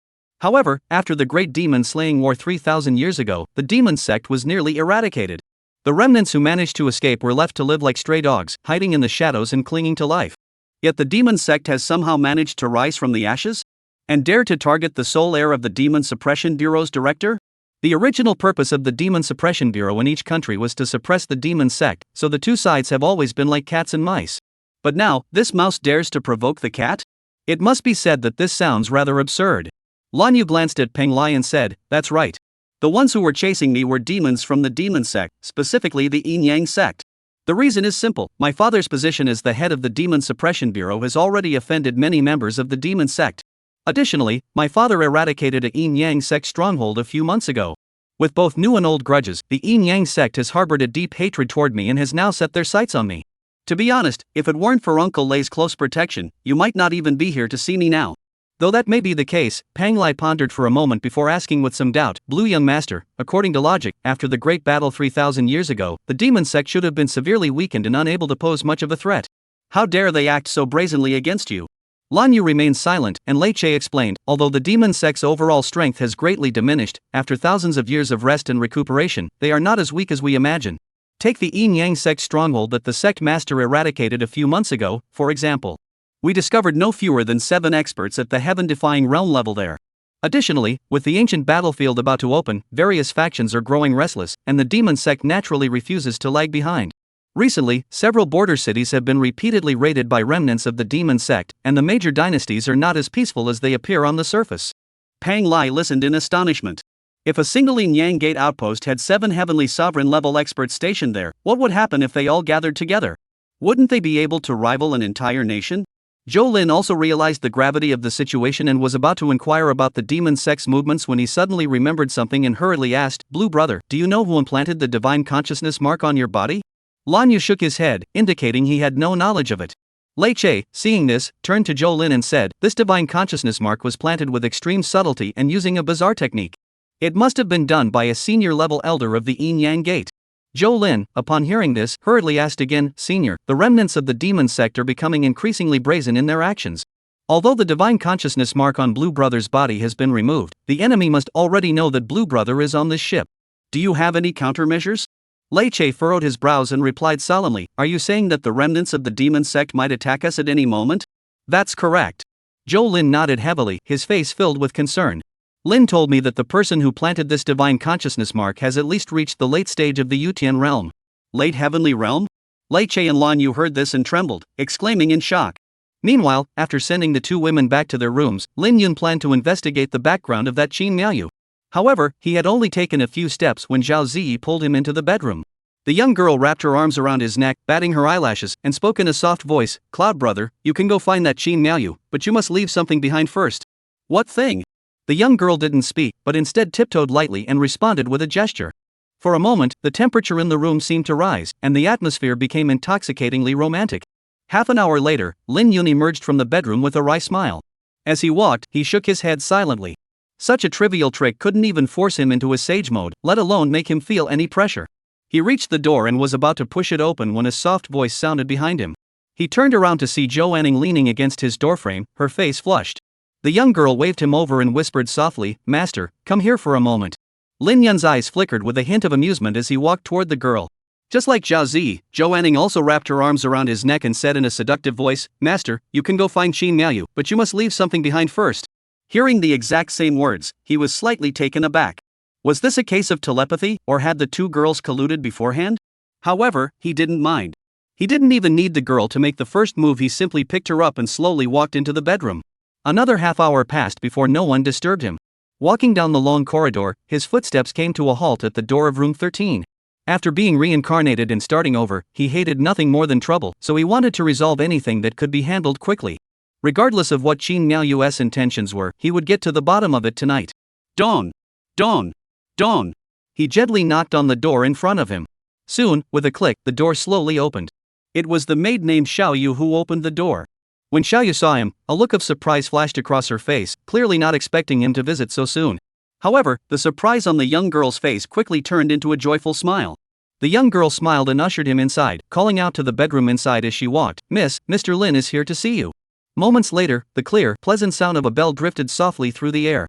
However, after the Great Demon-Slaying War 3,000 years ago, the demon sect was nearly eradicated. The remnants who managed to escape were left to live like stray dogs, hiding in the shadows and clinging to life. Yet the demon sect has somehow managed to rise from the ashes? And dare to target the sole heir of the Demon Suppression Bureau's director? The original purpose of the Demon Suppression Bureau in each country was to suppress the demon sect, so the two sides have always been like cats and mice. But now, this mouse dares to provoke the cat? It must be said that this sounds rather absurd.
Lan Yu glanced at Peng Lai and said, "That's right. The ones who were chasing me were demons from the demon sect, specifically the Yin Yang sect. The reason is simple: my father's position as the head of the Demon Suppression Bureau has already offended many members of the demon sect. Additionally, my father eradicated a Yin Yang sect stronghold a few months ago. With both new and old grudges, the Yin Yang sect has harbored a deep hatred toward me and has now set their sights on me. To be honest, if it weren't for Uncle Lei's close protection, you might not even be here to see me now." Though that may be the case, Peng Lai pondered for a moment before asking with some doubt, "Blue young master, according to logic, after the great battle 3,000 years ago, the demon sect should have been severely weakened and unable to pose much of a threat. How dare they act so brazenly against you?" Lan Yu remained silent, and Lei Che explained, "Although the demon sect's overall strength has greatly diminished, after thousands of years of rest and recuperation, they are not as weak as we imagine. Take the Yin Yang sect stronghold that the sect master eradicated a few months ago, for example. We discovered no fewer than 7 experts at the heaven-defying realm level there. Additionally, with the ancient battlefield about to open, various factions are growing restless, and the demon sect naturally refuses to lag behind. Recently, several border cities have been repeatedly raided by remnants of the demon sect, and the major dynasties are not as peaceful as they appear on the surface." Peng Lai listened in astonishment. If a single Yin Yang Gate outpost had 7 heavenly sovereign-level experts stationed there, what would happen if they all gathered together? Wouldn't they be able to rival an entire nation? Zhou Lin also realized the gravity of the situation and was about to inquire about the demon sect's movements when he suddenly remembered something and hurriedly asked, "Blue brother, do you know who implanted the divine consciousness mark on your body?" Lan Yu shook his head, indicating he had no knowledge of it. Lei Che, seeing this, turned to Zhou Lin and said, "This divine consciousness mark was planted with extreme subtlety and using a bizarre technique. It must have been done by a senior-level elder of the Yin Yang Gate." Zhou Lin, upon hearing this, hurriedly asked again, "Senior, the remnants of the demon sect are becoming increasingly brazen in their actions. Although the divine consciousness mark on Blue Brother's body has been removed, the enemy must already know that Blue Brother is on this ship. Do you have any countermeasures?" Lei Che furrowed his brows and replied solemnly, "Are you saying that the remnants of the demon sect might attack us at any moment?" "That's correct." Zhou Lin nodded heavily, his face filled with concern. "Lin told me that the person who planted this divine consciousness mark has at least reached the late stage of the Yutian realm." "Late heavenly realm?" Lei Che and Lan Yu heard this and trembled, exclaiming in shock. Meanwhile, after sending the 2 women back to their rooms, Lin Yun planned to investigate the background of that Qin Miaoyu. However, he had only taken a few steps when Zhao Ziyi pulled him into the bedroom. The young girl wrapped her arms around his neck, batting her eyelashes, and spoke in a soft voice, "Cloud brother, you can go find that Qin Miaoyu, but you must leave something behind first." "What thing?" The young girl didn't speak, but instead tiptoed lightly and responded with a gesture. For a moment, the temperature in the room seemed to rise, and the atmosphere became intoxicatingly romantic. Half an hour later, Lin Yun emerged from the bedroom with a wry smile. As he walked, he shook his head silently. Such a trivial trick couldn't even force him into his sage mode, let alone make him feel any pressure. He reached the door and was about to push it open when a soft voice sounded behind him. He turned around to see Zhou Anning leaning against his doorframe, her face flushed. The young girl waved him over and whispered softly, "Master, come here for a moment." Lin Yun's eyes flickered with a hint of amusement as he walked toward the girl. Just like Zhao Zi, Zhou Anning also wrapped her arms around his neck and said in a seductive voice, "Master, you can go find Qin Miaoyu, but you must leave something behind first." Hearing the exact same words, he was slightly taken aback. Was this a case of telepathy, or had the 2 girls colluded beforehand? However, he didn't mind. He didn't even need the girl to make the first move, he simply picked her up and slowly walked into the bedroom. Another half hour passed before no one disturbed him. Walking down the long corridor, his footsteps came to a halt at the door of room 13. After being reincarnated and starting over, he hated nothing more than trouble, so he wanted to resolve anything that could be handled quickly. Regardless of what Qin Miaoyu's intentions were, he would get to the bottom of it tonight. Dawn! Dawn! Dawn! He gently knocked on the door in front of him. Soon, with a click, the door slowly opened. It was the maid named Xiaoyu who opened the door. When Xiaoyu saw him, a look of surprise flashed across her face, clearly not expecting him to visit so soon. However, the surprise on the young girl's face quickly turned into a joyful smile. The young girl smiled and ushered him inside, calling out to the bedroom inside as she walked, "Mr. Lin is here to see you." Moments later, the clear, pleasant sound of a bell drifted softly through the air.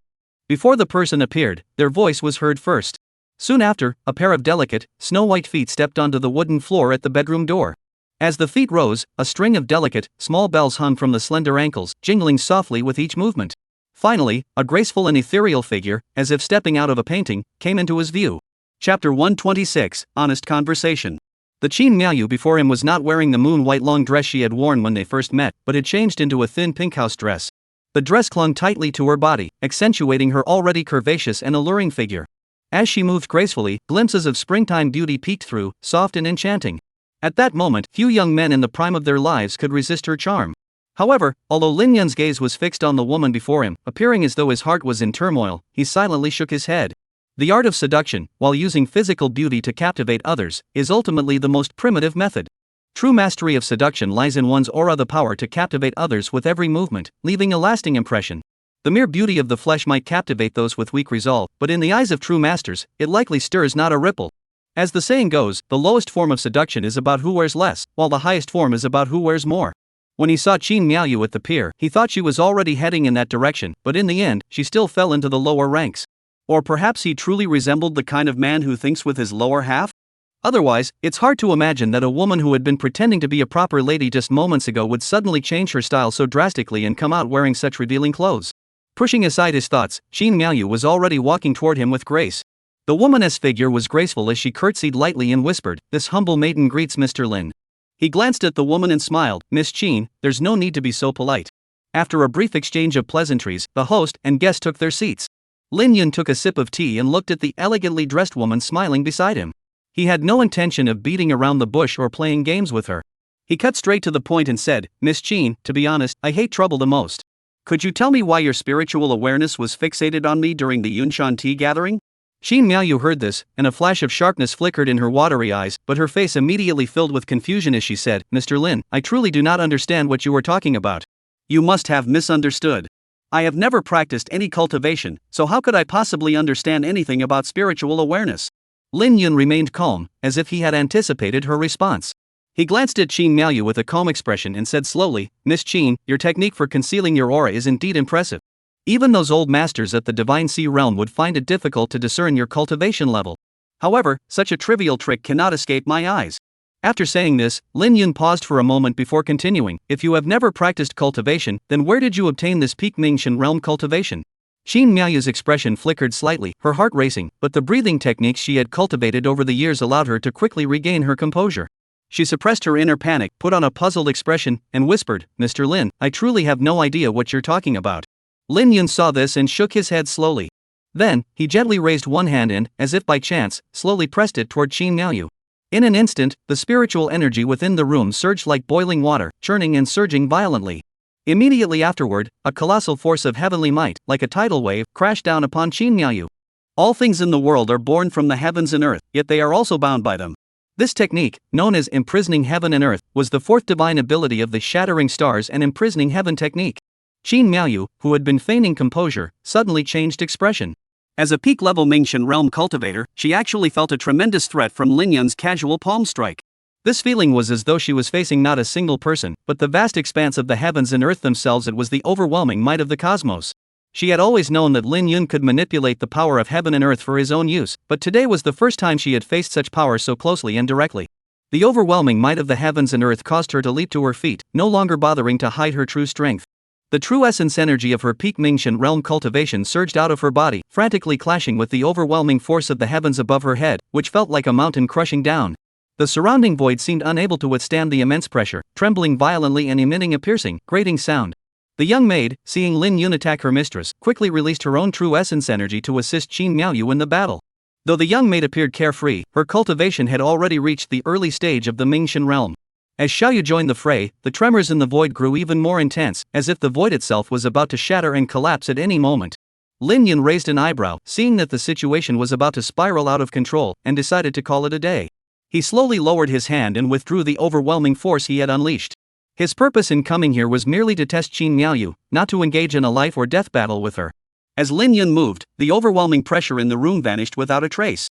Before the person appeared, their voice was heard first. Soon after, a pair of delicate, snow-white feet stepped onto the wooden floor at the bedroom door. As the feet rose, a string of delicate, small bells hung from the slender ankles, jingling softly with each movement. Finally, a graceful and ethereal figure, as if stepping out of a painting, came into his view. Chapter 126, Honest Conversation. The Qin Miaoyu before him was not wearing the moon-white long dress she had worn when they first met, but had changed into a thin pink house dress.
The dress clung tightly to her body, accentuating her already curvaceous and alluring figure. As she moved gracefully, glimpses of springtime beauty peeked through, soft and enchanting. At that moment, few young men in the prime of their lives could resist her charm. However, although Lin Yun's gaze was fixed on the woman before him, appearing as though his heart was in turmoil, he silently shook his head. The art of seduction, while using physical beauty to captivate others, is ultimately the most primitive method. True mastery of seduction lies in one's aura, the power to captivate others with every movement, leaving a lasting impression. The mere beauty of the flesh might captivate those with weak resolve, but in the eyes of true masters, it likely stirs not a ripple. As the saying goes, the lowest form of seduction is about who wears less, while the highest form is about who wears more. When he saw Qin Miaoyu at the pier, he thought she was already heading in that direction, but in the end, she still fell into the lower ranks. Or perhaps he truly resembled the kind of man who thinks with his lower half? Otherwise, it's hard to imagine that a woman who had been pretending to be a proper lady just moments ago would suddenly change her style so drastically and come out wearing such revealing clothes. Pushing aside his thoughts, Qin Miaoyu was already walking toward him with grace. The woman's figure was graceful as she curtsied lightly and whispered, "This humble maiden greets Mr. Lin." He glanced at the woman and smiled, "Miss Qin, there's no need to be so polite." After a brief exchange of pleasantries, the host and guest took their seats. Lin Yun took a sip of tea and looked at the elegantly dressed woman smiling beside him. He had no intention of beating around the bush or playing games with her. He cut straight to the point and said, "Miss Qin, to be honest, I hate trouble the most. Could you tell me why your spiritual awareness was fixated on me during the Yunshan tea gathering?" Qin Miaoyu heard this, and a flash of sharpness flickered in her watery eyes, but her face immediately filled with confusion as she said, "Mr. Lin, I truly do not understand what you are talking about." "You must have misunderstood. I have never practiced any cultivation, so how could I possibly understand anything about spiritual awareness?" Lin Yun remained calm, as if he had anticipated her response. He glanced at Qin Miaoyu with a calm expression and said slowly, "Miss Qin, your technique for concealing your aura is indeed impressive. Even those old masters at the Divine Sea realm would find it difficult to discern your cultivation level. However, such a trivial trick cannot escape my eyes." After saying this, Lin Yun paused for a moment before continuing, "If you have never practiced cultivation, then where did you obtain this peak Mingxian realm cultivation?" Qin Miaoyu's expression flickered slightly, her heart racing, but the breathing techniques she had cultivated over the years allowed her to quickly regain her composure. She suppressed her inner panic, put on a puzzled expression, and whispered, "Mr. Lin, I truly have no idea what you're talking about." Lin Yun saw this and shook his head slowly. Then, he gently raised one hand and, as if by chance, slowly pressed it toward Qin Miaoyu. In an instant, the spiritual energy within the room surged like boiling water, churning and surging violently. Immediately afterward, a colossal force of heavenly might, like a tidal wave, crashed down upon Qin Miaoyu. All things in the world are born from the heavens and earth, yet they are also bound by them. This technique, known as imprisoning heaven and earth, was the fourth divine ability of the shattering stars and imprisoning heaven technique. Qin Miaoyu, who had been feigning composure, suddenly changed expression. As a peak-level Mingxian realm cultivator, she actually felt a tremendous threat from Lin Yun's casual palm strike. This feeling was as though she was facing not a single person, but the vast expanse of the heavens and earth themselves. It was the overwhelming might of the cosmos. She had always known that Lin Yun could manipulate the power of heaven and earth for his own use, but today was the first time she had faced such power so closely and directly. The overwhelming might of the heavens and earth caused her to leap to her feet, no longer bothering to hide her true strength. The true essence energy of her peak Mingxian realm cultivation surged out of her body, frantically clashing with the overwhelming force of the heavens above her head, which felt like a mountain crushing down. The surrounding void seemed unable to withstand the immense pressure, trembling violently and emitting a piercing, grating sound. The young maid, seeing Lin Yun attack her mistress, quickly released her own true essence energy to assist Qin Miaoyu in the battle. Though the young maid appeared carefree, her cultivation had already reached the early stage of the Mingxian realm. As Xiaoyu joined the fray, the tremors in the void grew even more intense, as if the void itself was about to shatter and collapse at any moment. Lin Yun raised an eyebrow, seeing that the situation was about to spiral out of control, and decided to call it a day. He slowly lowered his hand and withdrew the overwhelming force he had unleashed. His purpose in coming here was merely to test Qin Miaoyu, not to engage in a life or death battle with her. As Lin Yun moved, the overwhelming pressure in the room vanished without a trace.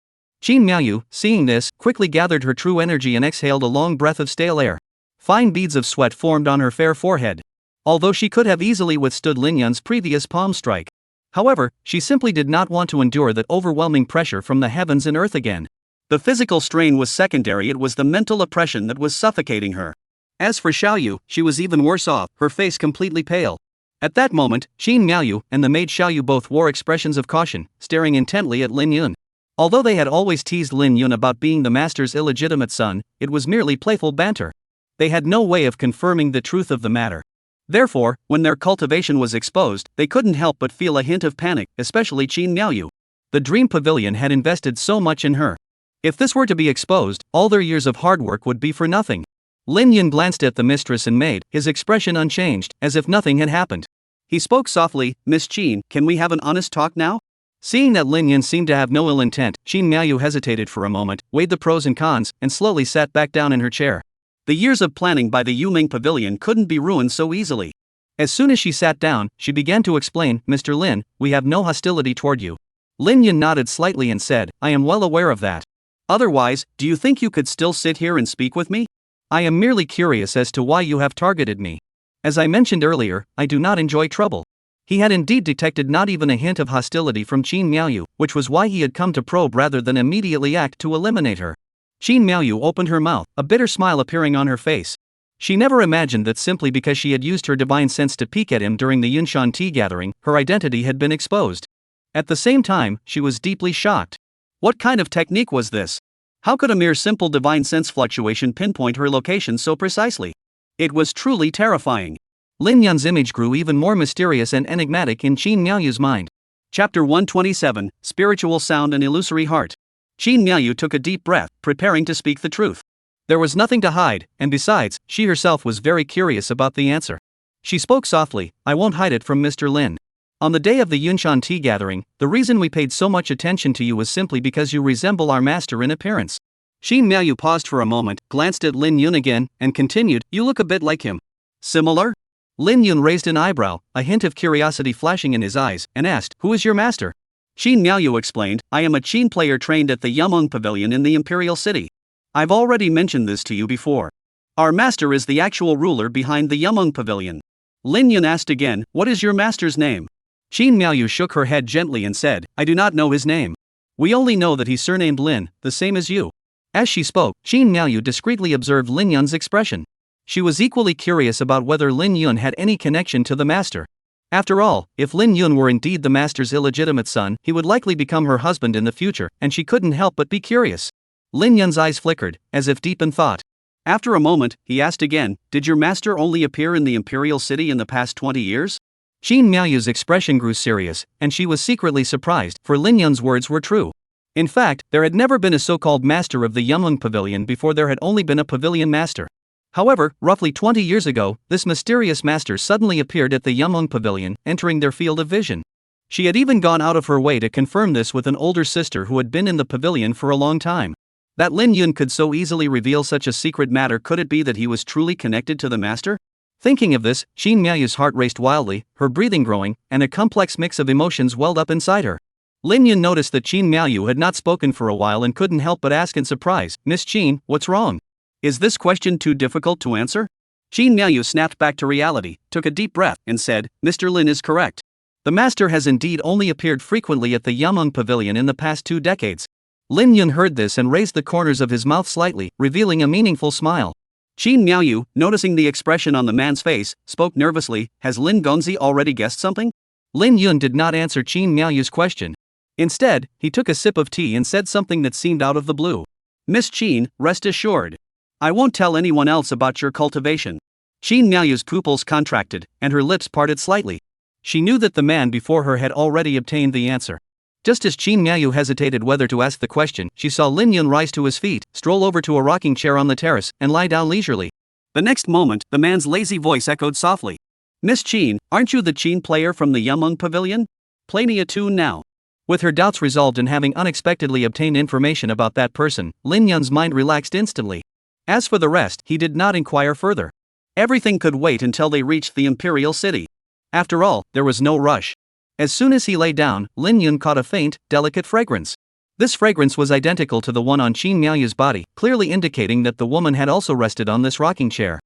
Qin Miaoyu, seeing this, quickly gathered her true energy and exhaled a long breath of stale air. Fine beads of sweat formed on her fair forehead. Although she could have easily withstood Lin Yun's previous palm strike. However, she simply did not want to endure that overwhelming pressure from the heavens and earth again. The physical strain was secondary, it was the mental oppression that was suffocating her. As for Xiaoyu, she was even worse off, her face completely pale. At that moment, Qin Miaoyu and the maid Xiaoyu both wore expressions of caution, staring intently at Lin Yun. Although they had always teased Lin Yun about being the master's illegitimate son, it was merely playful banter. They had no way of confirming the truth of the matter.
Therefore, when their cultivation was exposed, they couldn't help but feel a hint of panic, especially Qin Miaoyu. The Dream Pavilion had invested so much in her. If this were to be exposed, all their years of hard work would be for nothing. Lin Yun glanced at the mistress and maid, his expression unchanged, as if nothing had happened. He spoke softly, "Miss Qin, can we have an honest talk now?" Seeing that Lin Yun seemed to have no ill intent, Qin Miaoyu hesitated for a moment, weighed the pros and cons, and slowly sat back down in her chair. The years of planning by the Yuming Pavilion couldn't be ruined so easily. As soon as she sat down, she began to explain, "Mr. Lin, we have no hostility toward you." Lin Yun nodded slightly and said, "I am well aware of that. Otherwise, do you think you could still sit here and speak with me? I am merely curious as to why you have targeted me. As I mentioned earlier, I do not enjoy trouble." He had indeed detected not even a hint of hostility from Qin Miaoyu, which was why he had come to probe rather than immediately act to eliminate her. Qin Miaoyu opened her mouth, a bitter smile appearing on her face. She never imagined that simply because she had used her divine sense to peek at him during the Yunshan tea gathering, her identity had been exposed. At the same time, she was deeply shocked. What kind of technique was this? How could a mere simple divine sense fluctuation pinpoint her location so precisely? It was truly terrifying. Lin Yun's image grew even more mysterious and enigmatic in Qin Miaoyu's mind. Chapter 127, Spiritual Sound and Illusory Heart. Qin Miaoyu took a deep breath, preparing to speak the truth. There was nothing to hide, and besides, she herself was very curious about the answer. She spoke softly, "I won't hide it from Mr. Lin. On the day of the Yunshan tea gathering, the reason we paid so much attention to you was simply because you resemble our master in appearance." Qin Miaoyu paused for a moment, glanced at Lin Yun again, and continued, "You look a bit like him." "Similar?" Lin Yun raised an eyebrow, a hint of curiosity flashing in his eyes, and asked, "Who is your master?" Qin Miaoyu explained, "I am a Qin player trained at the Yumeng Pavilion in the Imperial City. I've already mentioned this to you before. Our master is the actual ruler behind the Yumeng Pavilion." Lin Yun asked again, "What is your master's name?" Qin Miaoyu shook her head gently and said, "I do not know his name. We only know that he's surnamed Lin, the same as you." As she spoke, Qin Miaoyu discreetly observed Lin Yun's expression. She was equally curious about whether Lin Yun had any connection to the master. After all, if Lin Yun were indeed the master's illegitimate son, he would likely become her husband in the future, and she couldn't help but be curious. Lin Yun's eyes flickered, as if deep in thought. After a moment, he asked again, "Did your master only appear in the Imperial City in the past 20 years? Qin Miaoyu's expression grew serious, and she was secretly surprised, for Lin Yun's words were true. In fact, there had never been a so-called master of the Yumeng Pavilion before there had only been a pavilion master. However, roughly 20 years ago, this mysterious master suddenly appeared at the Yumeng Pavilion, entering their field of vision. She had even gone out of her way to confirm this with an older sister who had been in the pavilion for a long time. That Lin Yun could so easily reveal such a secret matter, could it be that he was truly connected to the master? Thinking of this, Qin Miaoyu's heart raced wildly, her breathing growing, and a complex mix of emotions welled up inside her. Lin Yun noticed that Qin Miaoyu had not spoken for a while and couldn't help but ask in surprise, "Miss Qin, what's wrong? Is this question too difficult to answer?" Qin Miaoyu snapped back to reality, took a deep breath, and said, "Mr. Lin is correct. The master has indeed only appeared frequently at the Yumeng Pavilion in the past 2 decades. Lin Yun heard this and raised the corners of his mouth slightly, revealing a meaningful smile. Qin Miaoyu, noticing the expression on the man's face, spoke nervously, "Has Lin Gongzi already guessed something?" Lin Yun did not answer Qin Miaoyu's question. Instead, he took a sip of tea and said something that seemed out of the blue. "Miss Qin, rest assured. I won't tell anyone else about your cultivation." Qin Miaoyu's pupils contracted, and her lips parted slightly. She knew that the man before her had already obtained the answer. Just as Qin Miaoyu hesitated whether to ask the question, she saw Lin Yun rise to his feet, stroll over to a rocking chair on the terrace, and lie down leisurely. The next moment, the man's lazy voice echoed softly. "Miss Qin, aren't you the Qin player from the Yumeng Pavilion? Play me a tune now." With her doubts resolved and having unexpectedly obtained information about that person, Lin Yun's mind relaxed instantly. As for the rest, he did not inquire further. Everything could wait until they reached the Imperial City. After all, there was no rush. As soon as he lay down, Lin Yun caught a faint, delicate fragrance. This fragrance was identical to the one on Qin Miaoyu's body, clearly indicating that the woman had also rested on this rocking chair.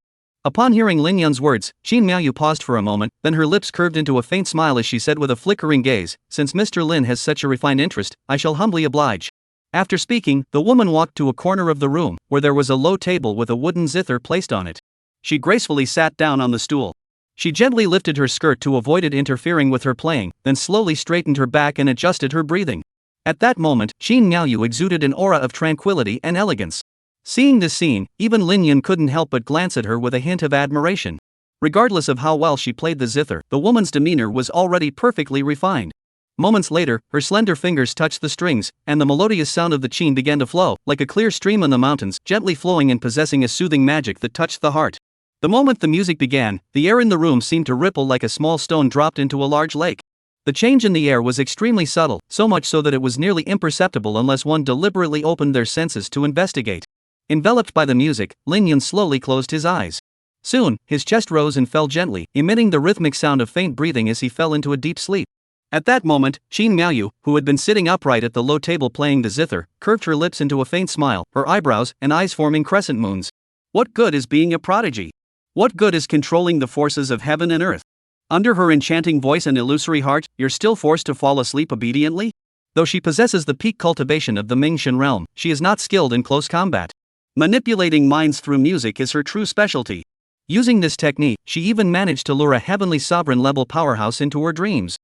Upon hearing Lin Yun's words, Qin Miaoyu paused for a moment, then her lips curved into a faint smile as she said with a flickering gaze, "Since Mr. Lin has such a refined interest, I shall humbly oblige." After speaking, the woman walked to a corner of the room, where there was a low table with a wooden zither placed on it. She gracefully sat down on the stool. She gently lifted her skirt to avoid it interfering with her playing, then slowly straightened her back and adjusted her breathing. At that moment, Qin Miaoyu exuded an aura of tranquility and elegance. Seeing this scene, even Lin Yun couldn't help but glance at her with a hint of admiration. Regardless of how well she played the zither, the woman's demeanor was already perfectly refined. Moments later, her slender fingers touched the strings, and the melodious sound of the cheen began to flow, like a clear stream in the mountains, gently flowing and possessing a soothing magic that touched the heart. The moment the music began, the air in the room seemed to ripple like a small stone dropped into a large lake. The change in the air was extremely subtle, so much so that it was nearly imperceptible unless one deliberately opened their senses to investigate. Enveloped by the music, Lin Yun slowly closed his eyes. Soon, his chest rose and fell gently, emitting the rhythmic sound of faint breathing as he fell into a deep sleep. At that moment, Qin Miaoyu, who had been sitting upright at the low table playing the zither, curved her lips into a faint smile, her eyebrows and eyes forming crescent moons. What good is being a prodigy? What good is controlling the forces of heaven and earth? Under her enchanting voice and illusory heart, you're still forced to fall asleep obediently? Though she possesses the peak cultivation of the Mingxian realm, she is not skilled in close combat. Manipulating minds through music is her true specialty. Using this technique, she even managed to lure a heavenly sovereign-level powerhouse into her dreams.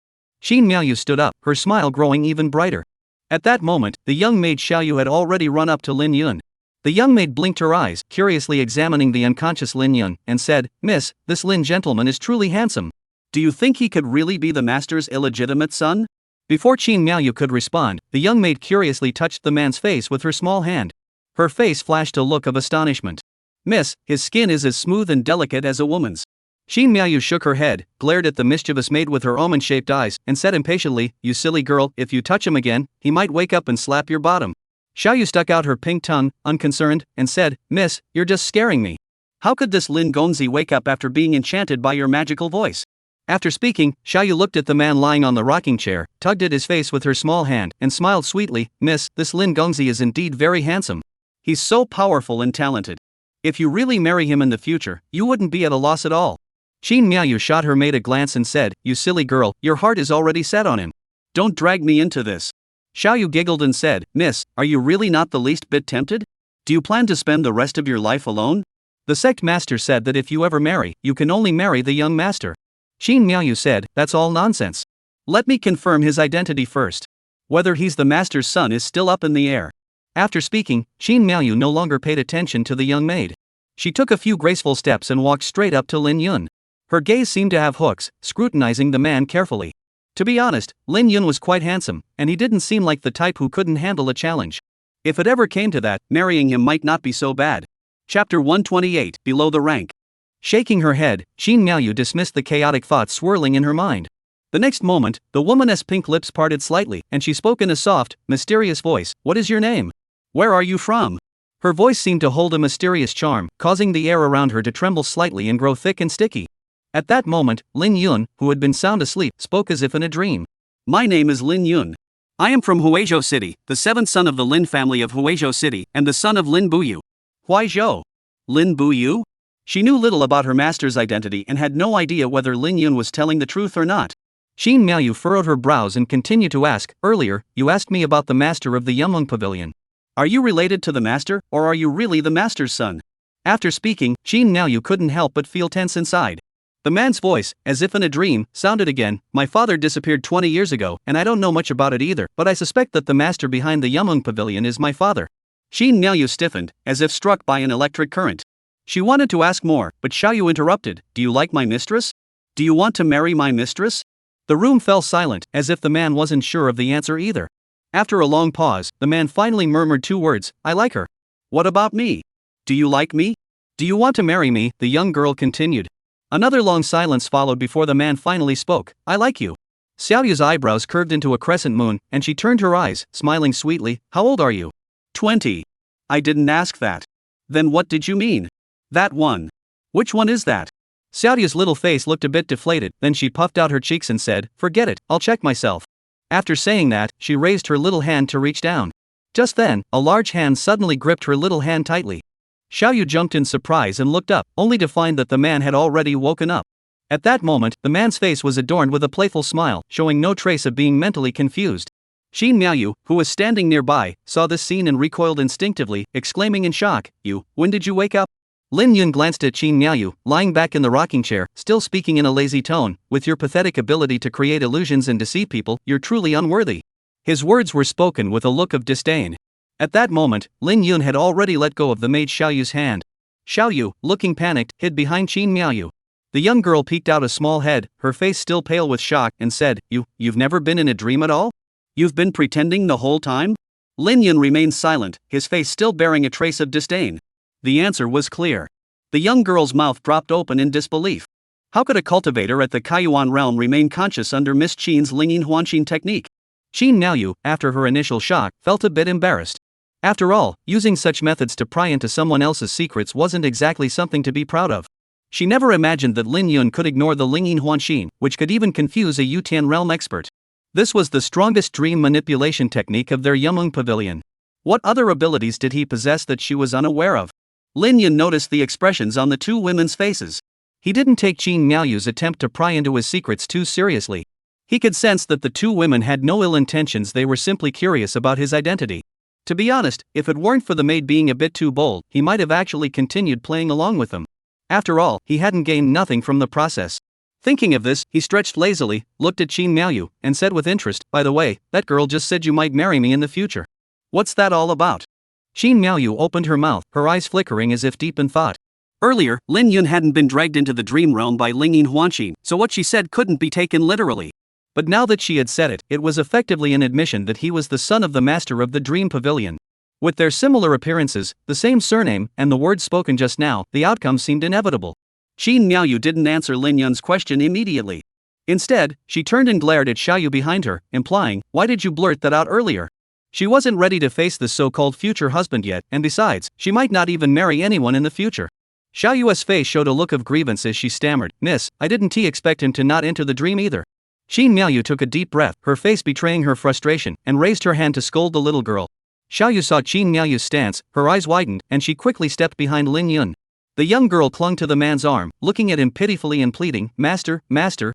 Qin Miaoyu stood up, her smile growing even brighter. At that moment, the young maid Xiaoyu had already run up to Lin Yun. The young maid blinked her eyes, curiously examining the unconscious Lin Yun, and said, "Miss, this Lin gentleman is truly handsome. Do you think he could really be the master's illegitimate son?" Before Qin Miaoyu could respond, the young maid curiously touched the man's face with her small hand. Her face flashed a look of astonishment. "Miss, his skin is as smooth and delicate as a woman's." Qin Miaoyu shook her head, glared at the mischievous maid with her almond-shaped eyes, and said impatiently, "You silly girl, if you touch him again, he might wake up and slap your bottom." Xiaoyu stuck out her pink tongue, unconcerned, and said, "Miss, you're just scaring me. How could this Lin Gongzi wake up after being enchanted by your magical voice?" After speaking, Xiaoyu looked at the man lying on the rocking chair, tugged at his face with her small hand, and smiled sweetly, "Miss, this Lin Gongzi is indeed very handsome. He's so powerful and talented. If you really marry him in the future, you wouldn't be at a loss at all." Qin Miaoyu shot her maid a glance and said, "You silly girl, your heart is already set on him. Don't drag me into this." Xiaoyu giggled and said, "Miss, are you really not the least bit tempted? Do you plan to spend the rest of your life alone? The sect master said that if you ever marry, you can only marry the young master." Qin Miaoyu said, "That's all nonsense. Let me confirm his identity first. Whether he's the master's son is still up in the air." After speaking, Qin Miaoyu no longer paid attention to the young maid. She took a few graceful steps and walked straight up to Lin Yun. Her gaze seemed to have hooks, scrutinizing the man carefully. To be honest, Lin Yun was quite handsome, and he didn't seem like the type who couldn't handle a challenge. If it ever came to that, marrying him might not be so bad. Chapter 128, Below the Rank. Shaking her head, Qin Miaoyu dismissed the chaotic thoughts swirling in her mind. The next moment, the woman's pink lips parted slightly, and she spoke in a soft, mysterious voice, "What is your name? Where are you from?" Her voice seemed to hold a mysterious charm, causing the air around her to tremble slightly and grow thick and sticky. At that moment, Lin Yun, who had been sound asleep, spoke as if in a dream. "My name is Lin Yun. I am from Huizhou City, the seventh son of the Lin family of Huizhou City, and the son of Lin Buyu." Huizhou? Lin Buyu? She knew little about her master's identity and had no idea whether Lin Yun was telling the truth or not. Qin Miaoyu furrowed her brows and continued to ask, "Earlier, you asked me about the master of the Yumeng Pavilion. Are you related to the master, or are you really the master's son?" After speaking, Qin Miaoyu couldn't help but feel tense inside. The man's voice, as if in a dream, sounded again, "My father disappeared 20 years ago, and I don't know much about it either, but I suspect that the master behind the Yumeng Pavilion is my father." Qin Miaoyu stiffened, as if struck by an electric current. She wanted to ask more, but Xiaoyu interrupted, "Do you like my mistress? Do you want to marry my mistress?" The room fell silent, as if the man wasn't sure of the answer either. After a long pause, the man finally murmured two words, "I like her." "What about me? Do you like me? Do you want to marry me?" the young girl continued. Another long silence followed before the man finally spoke, "I like you." Xiaoyu's eyebrows curved into a crescent moon, and she turned her eyes, smiling sweetly, "How old are you?" 20. "I didn't ask that." "Then what did you mean?" "That one." "Which one is that?" Xiaoyu's little face looked a bit deflated, then she puffed out her cheeks and said, "Forget it, I'll check myself." After saying that, she raised her little hand to reach down. Just then, a large hand suddenly gripped her little hand tightly. Xiaoyu jumped in surprise and looked up, only to find that the man had already woken up. At that moment, the man's face was adorned with a playful smile, showing no trace of being mentally confused. Qin Miaoyu, who was standing nearby, saw this scene and recoiled instinctively, exclaiming in shock, When did you wake up?" Lin Yun glanced at Qin Miaoyu, lying back in the rocking chair, still speaking in a lazy tone, "With your pathetic ability to create illusions and deceive people, you're truly unworthy." His words were spoken with a look of disdain. At that moment, Lin Yun had already let go of the maid Xiaoyu's hand. Xiaoyu, looking panicked, hid behind Qin Miaoyu.
The young girl peeked out a small head, her face still pale with shock, and said, You've never been in a dream at all?
You've been pretending the whole time? Lin Yun remained silent, his face still bearing a trace of disdain. The answer was clear. The young girl's mouth dropped open in disbelief. How could a cultivator at the Kaiyuan realm remain conscious under Miss Qin's Lingyin Huanqin technique?
Qin Miaoyu, after her initial shock, felt a bit embarrassed. After all, using such methods to pry into someone else's secrets wasn't exactly something to be proud of. She never imagined that Lin Yun could ignore the Lingyin Huanqin, which could even confuse a Yutian realm expert. This was the strongest dream manipulation technique of their Yumeng pavilion. What other abilities did he possess that she was unaware of? Lin Yun noticed the expressions on the two women's faces. He didn't take Qin Miaoyu's attempt to pry into his secrets too seriously. He could sense that the two women had no ill intentions, they were simply curious about his identity. To be honest, if it weren't for the maid being a bit too bold, he might have actually continued playing along with them. After all, he hadn't gained nothing from the process. Thinking of this, he stretched lazily, looked at Qin Miaoyu, and said with interest, By the way, that girl just said you might marry me in the future. What's that all about? Qin Miaoyu opened her mouth, her eyes flickering as if deep in thought.
Earlier, Lin Yun hadn't been dragged into the dream realm by Lingyin Huanqin, so what she said couldn't be taken literally.
But now that she had said it, it was effectively an admission that he was the son of the master of the Dream Pavilion. With their similar appearances, the same surname, and the words spoken just now, the outcome seemed inevitable.
Qin Miaoyu didn't answer Lin Yun's question immediately. Instead, she turned and glared at Xiaoyu behind her, implying, Why did you blurt that out earlier? She wasn't ready to face this so-called future husband yet, and besides, she might not even marry anyone in the future. Xiaoyu's face showed a look of grievance as she stammered, Miss, I didn't expect him to not enter the dream either. Qin Miaoyu took a deep breath, her face betraying her frustration, and raised her hand to scold the little girl. Xiaoyu saw Qin Miaoyu's stance, her eyes widened, and she quickly stepped behind Lin Yun. The young girl clung to the man's arm, looking at him pitifully and pleading, Master,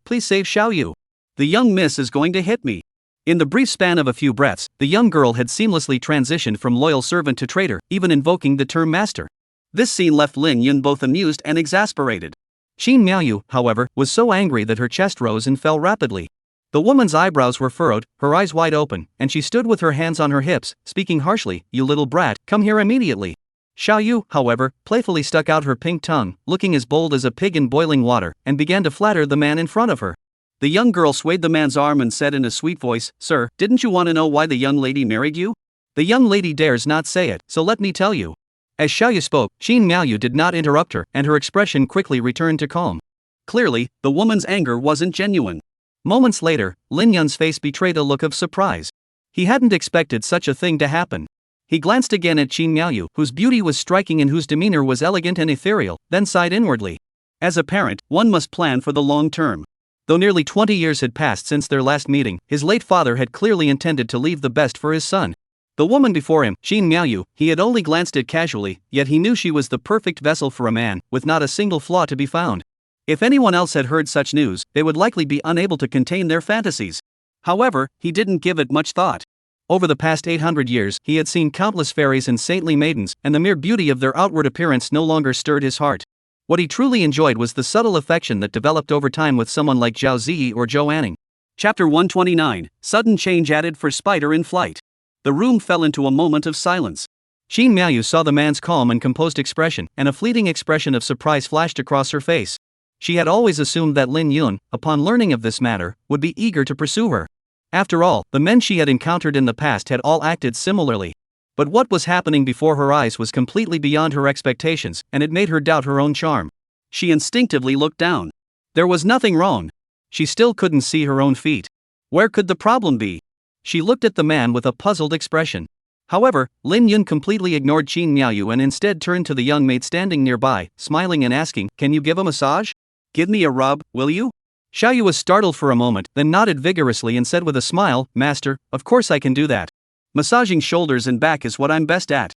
please save Xiaoyu. The young miss is going to hit me. In the brief span of a few breaths, the young girl had seamlessly transitioned from loyal servant to traitor, even invoking the term master. This scene left Lin Yun both amused and exasperated. Qin Miaoyu, however, was so angry that her chest rose and fell rapidly. The woman's eyebrows were furrowed, her eyes wide open, and she stood with her hands on her hips, speaking harshly, You little brat, come here immediately. Xiaoyu, however, playfully stuck out her pink tongue, looking as bold as a pig in boiling water, and began to flatter the man in front of her. The young girl swayed the man's arm and said in a sweet voice, Sir, didn't you want to know why the young lady married you? The young lady dares not say it, so let me tell you. As Xiaoyu spoke, Qin Miaoyu did not interrupt her, and her expression quickly returned to calm. Clearly, the woman's anger wasn't genuine. Moments later, Lin Yun's face betrayed a look of surprise. He hadn't expected such a thing to happen. He glanced again at Qin Miaoyu, whose beauty was striking and whose demeanor was elegant and ethereal, then sighed inwardly. As a parent, one must plan for the long term. Though nearly 20 years had passed since their last meeting, his late father had clearly intended to leave the best for his son. The woman before him, Qin Miaoyu, he had only glanced at casually, yet he knew she was the perfect vessel for a man, with not a single flaw to be found. If anyone else had heard such news, they would likely be unable to contain their fantasies. However, he didn't give it much thought. Over the past 800 years, he had seen countless fairies and saintly maidens, and the mere beauty of their outward appearance no longer stirred his heart. What he truly enjoyed was the subtle affection that developed over time with someone like Zhao Ziyi or Zhou Anning. Chapter 129, Sudden Change Added for Spider in Flight. The room fell into a moment of silence. Qin Miaoyu saw the man's calm and composed expression, and a fleeting expression of surprise flashed across her face. She had always assumed that Lin Yun, upon learning of this matter, would be eager to pursue her. After all, the men she had encountered in the past had all acted similarly. But what was happening before her eyes was completely beyond her expectations, and it made her doubt her own charm. She instinctively looked down. There was nothing wrong. She still couldn't see her own feet. Where could the problem be? She looked at the man with a puzzled expression. However, Lin Yun completely ignored Qin Miaoyu and instead turned to the young maid standing nearby, smiling and asking, Can you give a massage? Give me a rub, will you? Xiaoyu was startled for a moment, then nodded vigorously and said with a smile, Master, of course I can do that. Massaging shoulders and back is what I'm best at.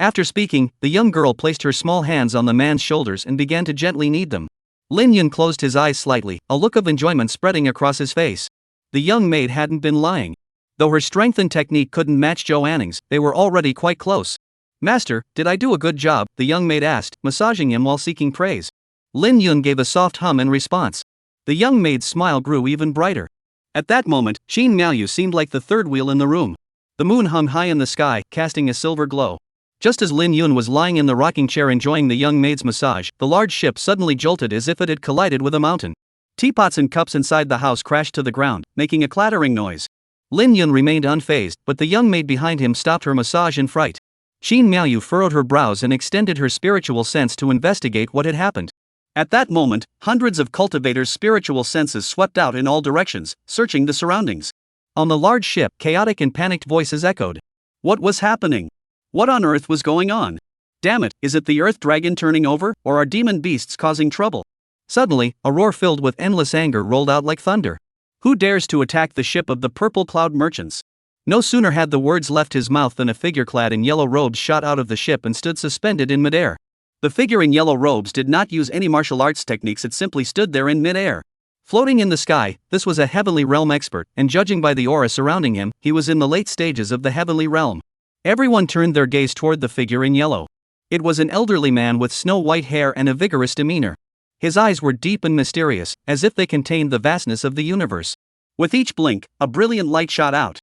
After speaking, the young girl placed her small hands on the man's shoulders and began to gently knead them. Lin Yun closed his eyes slightly, a look of enjoyment spreading across his face. The young maid hadn't been lying. Though her strength and technique couldn't match Zhou Anning's, they were already quite close. Master, did I do a good job? The young maid asked, massaging him while seeking praise. Lin Yun gave a soft hum in response. The young maid's smile grew even brighter. At that moment, Qin Miaoyu seemed like the third wheel in the room. The moon hung high in the sky, casting a silver glow.
Just as Lin Yun was lying in the rocking chair enjoying the young maid's massage, the large ship suddenly jolted as if it had collided with a mountain. Teapots and cups inside the house crashed to the ground, making a clattering noise. Lin Yun remained unfazed, but the young maid behind him stopped her massage in fright. Qin Miaoyu furrowed her brows and extended her spiritual sense to investigate what had happened. At that moment, hundreds of cultivators' spiritual senses swept out in all directions, searching the surroundings. On the large ship, chaotic and panicked voices echoed. What was happening? What on earth was going on? Damn it, is it the earth dragon turning over, or are demon beasts causing trouble? Suddenly, a roar filled with endless anger rolled out like thunder. Who dares to attack the ship of the purple cloud merchants? No sooner had the words left his mouth than a figure clad in yellow robes shot out of the ship and stood suspended in midair. The figure in yellow robes did not use any martial arts techniques, it simply stood there in midair. Floating in the sky, this was a heavenly realm expert, and judging by the aura surrounding him, he was in the late stages of the heavenly realm. Everyone turned their gaze toward the figure in yellow. It was an elderly man with snow-white hair and a vigorous demeanor. His eyes were deep and mysterious, as if they contained the vastness of the universe. With each blink, a brilliant light shot out.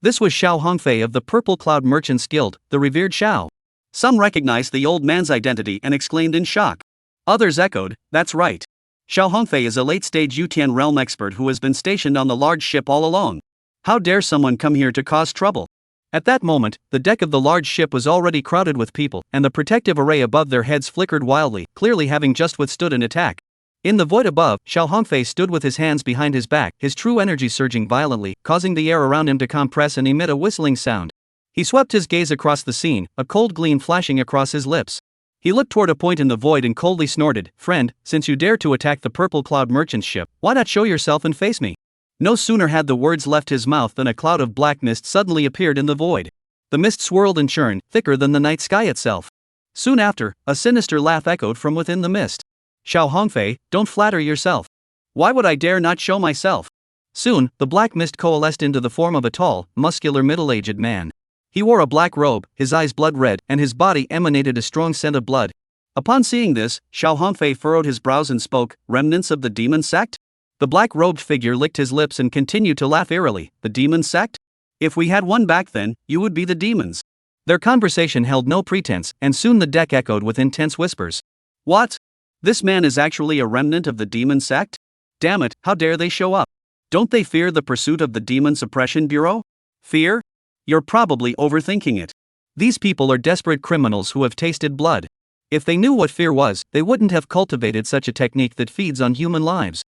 This was Xiao Hongfei of the Purple Cloud Merchants Guild, the revered Xiao. Some recognized the old man's identity and exclaimed in shock. Others echoed, that's right. Xiao Hongfei is a late-stage Yutian realm expert who has been stationed on the large ship all along. How dare someone come here to cause trouble? At that moment, the deck of the large ship was already crowded with people, and the protective array above their heads flickered wildly, clearly having just withstood an attack. In the void above, Xiao Hongfei stood with his hands behind his back, his true energy surging violently, causing the air around him to compress and emit a whistling sound. He swept his gaze across the scene, a cold gleam flashing across his lips. He looked toward a point in the void and coldly snorted, "Friend, since you dare to attack the Purple Cloud Merchant's ship, why not show yourself and face me?" No sooner had the words left his mouth than a cloud of black mist suddenly appeared in the void. The mist swirled and churned, thicker than the night sky itself. Soon after, a sinister laugh echoed from within the mist. Xiao Hongfei, don't flatter yourself. Why would I dare not show myself? Soon, the black mist coalesced into the form of a tall, muscular middle-aged man. He wore a black robe, his eyes blood red, and his body emanated a strong scent of blood. Upon seeing this, Xiao Hongfei furrowed his brows and spoke, "Remnants of the demon sect?" The black-robed figure licked his lips and continued to laugh eerily. "The demon sect? If we had one back then, you would be the demons." Their conversation held no pretense, and soon the deck echoed with intense whispers. What? This man is actually a remnant of the demon sect? Damn it, how dare they show up? Don't they fear the pursuit of the Demon Suppression Bureau? Fear? You're probably overthinking it. These people are desperate criminals who have tasted blood. If they knew what fear was, they wouldn't have cultivated such a technique that feeds on human lives.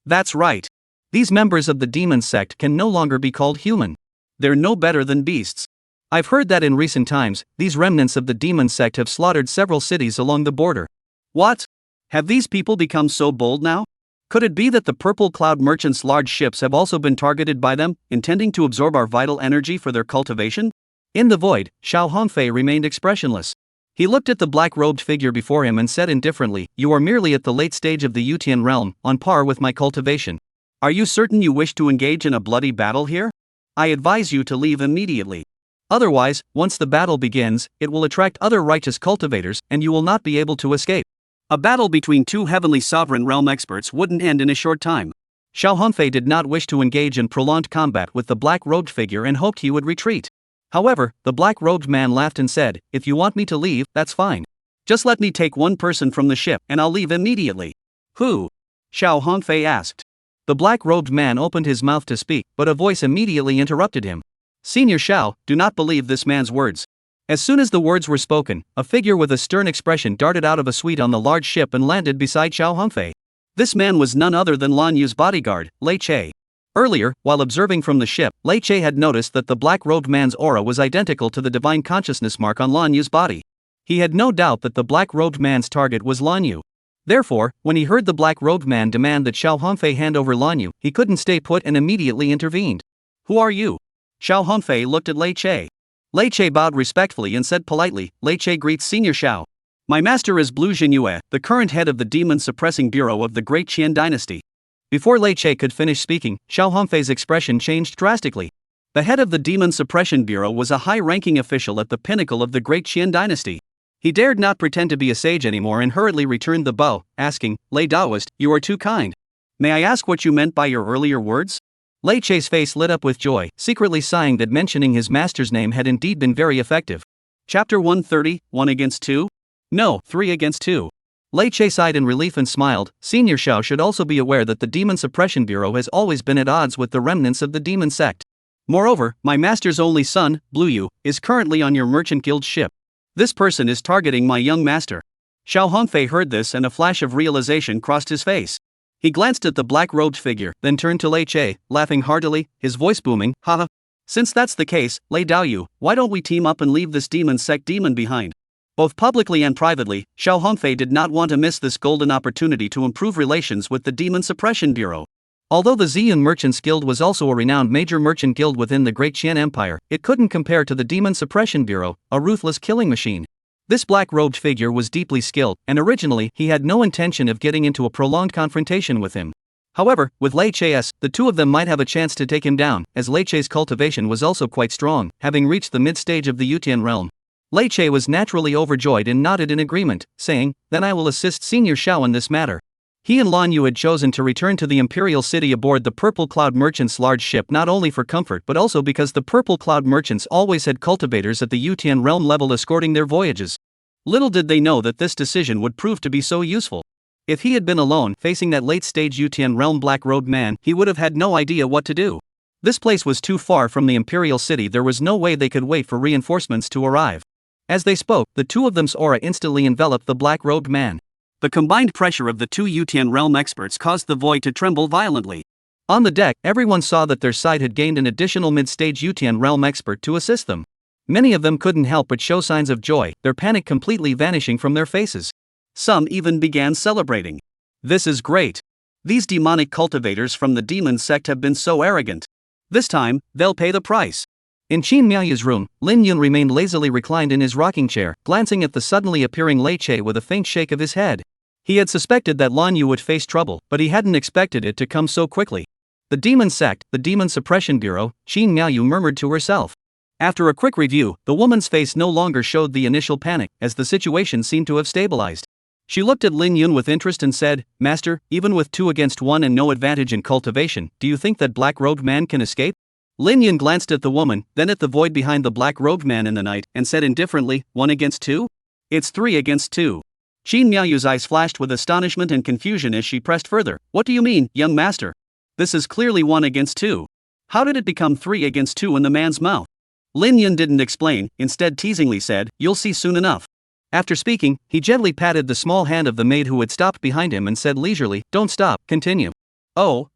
That's right. These members of the demon sect can no longer be called human. They're no better than beasts. I've heard that in recent times, these remnants of the demon sect have slaughtered several cities along the border. What? Have these people become so bold now? Could it be that the Purple Cloud Merchants' large ships have also been targeted by them, intending to absorb our vital energy for their cultivation? In the void, Xiao Hongfei remained expressionless. He looked at the black-robed figure before him and said indifferently, "You are merely at the late stage of the Yutian realm, on par with my cultivation. Are you certain you wish to engage in a bloody battle here? I advise you to leave immediately. Otherwise, once the battle begins, it will attract other righteous cultivators, and you will not be able to escape." A battle between two heavenly sovereign realm experts wouldn't end in a short time. Xiao Hongfei did not wish to engage in prolonged combat with the black-robed figure and hoped he would retreat. However, the black-robed man laughed and said, "If you want me to leave, that's fine. Just let me take one person from the ship and I'll leave immediately." Who? Xiao Hongfei asked. The black-robed man opened his mouth to speak, but a voice immediately interrupted him. "Senior Xiao, do not believe this man's words." As soon as the words were spoken, a figure with a stern expression darted out of a suite on the large ship and landed beside Xiao Hongfei. This man was none other than Lan Yu's bodyguard, Lei Che. Earlier, while observing from the ship, Lei Che had noticed that the black-robed man's aura was identical to the divine consciousness mark on Lan Yu's body. He had no doubt that the black-robed man's target was Lan Yu. Therefore, when he heard the black-robed man demand that Xiao Hongfei hand over Lan Yu, he couldn't stay put and immediately intervened. "Who are you?" Xiao Hongfei looked at Lei Che. Lei Che bowed respectfully and said politely, "Lei Che greets Senior Xiao. My master is Blue Jinyue, the current head of the Demon Suppressing Bureau of the Great Qian Dynasty." Before Lei Che could finish speaking, Xiao Hongfei's expression changed drastically. The head of the Demon Suppression Bureau was a high-ranking official at the pinnacle of the Great Qian Dynasty. He dared not pretend to be a sage anymore and hurriedly returned the bow, asking, "Lei Daoist, you are too kind. May I ask what you meant by your earlier words?" Lei Che's face lit up with joy, secretly sighing that mentioning his master's name had indeed been very effective.
Chapter 130, 1 against 2? No, 3 against 2. Lei Che sighed in relief and smiled. Senior Shao should also be aware that the Demon Suppression Bureau has always been at odds with the remnants of the demon sect. Moreover, my master's only son, Blue Yu, is currently on your merchant guild ship. This person is targeting my young master. Xiao Hongfei heard this and a flash of realization crossed his face. He glanced at the black-robed figure, then turned to Lei Che, laughing heartily, his voice booming, haha. Since that's the case, Lei Daoyu, why don't we team up and leave this demon sect demon behind? Both publicly and privately, Xiao Hongfei did not want to miss this golden opportunity to improve relations with the Demon Suppression Bureau. Although the Ziyun Merchants Guild was also a renowned major merchant guild within the Great Qian Empire, it couldn't compare to the Demon Suppression Bureau, a ruthless killing machine. This black-robed figure was deeply skilled, and originally he had no intention of getting into a prolonged confrontation with him. However, with Lei Che's, the two of them might have a chance to take him down, as Lei Che's cultivation was also quite strong, having reached the mid-stage of the Yutian realm. Lei Che was naturally overjoyed and nodded in agreement, saying, "Then I will assist Senior Shao in this matter." He and Lan Yu had chosen to return to the Imperial City aboard the Purple Cloud Merchants' large ship not only for comfort but also because the Purple Cloud Merchants always had cultivators at the Yutian realm level escorting their voyages. Little did they know that this decision would prove to be so useful. If he had been alone, facing that late-stage Yutian realm black-robed man, he would have had no idea what to do. This place was too far from the Imperial City, there was no way they could wait for reinforcements to arrive. As they spoke, the two of them's aura instantly enveloped the black-robed man. The combined pressure of the two Yutian realm experts caused the void to tremble violently. On the deck, everyone saw that their side had gained an additional mid-stage Yutian realm expert to assist them. Many of them couldn't help but show signs of joy, their panic completely vanishing from their faces. Some even began celebrating. This is great. These demonic cultivators from the demon sect have been so arrogant. This time, they'll pay the price. In Qin Miaoyu's room, Lin Yun remained lazily reclined in his rocking chair, glancing at the suddenly appearing Lei Che with a faint shake of his head. He had suspected that Lan Yu would face trouble, but he hadn't expected it to come so quickly. The demon sect, the Demon Suppression Bureau, Qin Miaoyu murmured to herself. After a quick review, the woman's face no longer showed the initial panic, as the situation seemed to have stabilized. She looked at Lin Yun with interest and said, "Master, even with 2 against 1 and no advantage in cultivation, do you think that black-robed man can escape?" Lin Yun glanced at the woman, then at the void behind the black-robed man in the night, and said indifferently, 1 against 2? It's 3 against 2. Qin Miaoyu's eyes flashed with astonishment and confusion as she pressed further. What do you mean, young master? This is clearly 1 against 2. How did it become 3 against 2 in the man's mouth? Lin Yun didn't explain, instead teasingly said, "You'll see soon enough." After speaking, he gently patted the small hand of the maid who had stopped behind him and said leisurely, "Don't stop, continue." Oh.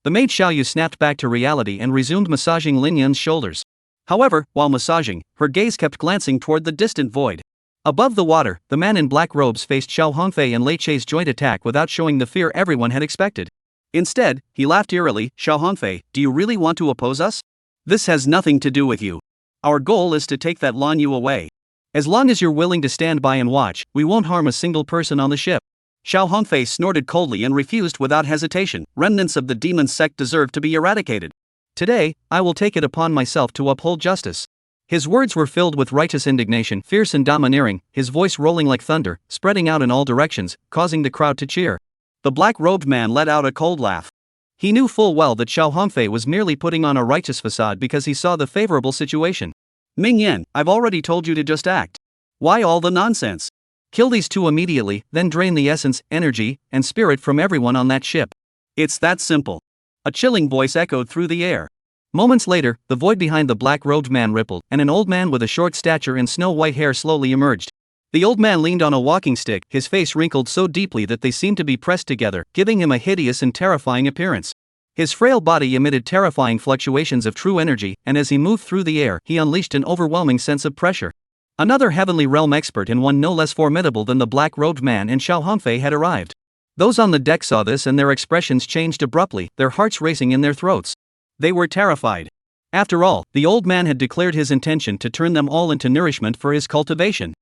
The maid Xiaoyu snapped back to reality and resumed massaging Lin Yun's shoulders. However, while massaging, her gaze kept glancing toward the distant void. Above the water, the man in black robes faced Xiao Hongfei and Lei Che's joint attack without showing the fear everyone had expected. Instead, he laughed eerily. "Xiao Hongfei, do you really want to oppose us? This has nothing to do with you. Our goal is to take that Lan Yu away. As long as you're willing to stand by and watch, we won't harm a single person on the ship." Xiao Hongfei snorted coldly and refused without hesitation. Remnants of the demon sect deserve to be eradicated. Today, I will take it upon myself to uphold justice. His words were filled with righteous indignation, fierce and domineering, his voice rolling like thunder, spreading out in all directions, causing the crowd to cheer. The black-robed man let out a cold laugh. He knew full well that Xiao Hongfei was merely putting on a righteous facade because he saw the favorable situation. "Ming Yan, I've already told you to just act. Why all the nonsense? Kill these two immediately, then drain the essence, energy, and spirit from everyone on that ship. It's that simple." A chilling voice echoed through the air. Moments later, the void behind the black-robed man rippled, and an old man with a short stature and snow-white hair slowly emerged. The old man leaned on a walking stick, his face wrinkled so deeply that they seemed to be pressed together, giving him a hideous and terrifying appearance. His frail body emitted terrifying fluctuations of true energy, and as he moved through the air, he unleashed an overwhelming sense of pressure. Another heavenly realm expert and one no less formidable than the black-robed man and Xiao Hongfei had arrived. Those on the deck saw this and their expressions changed abruptly, their hearts racing in their throats. They were terrified. After all, the old man had declared his intention to turn them all into nourishment for his cultivation.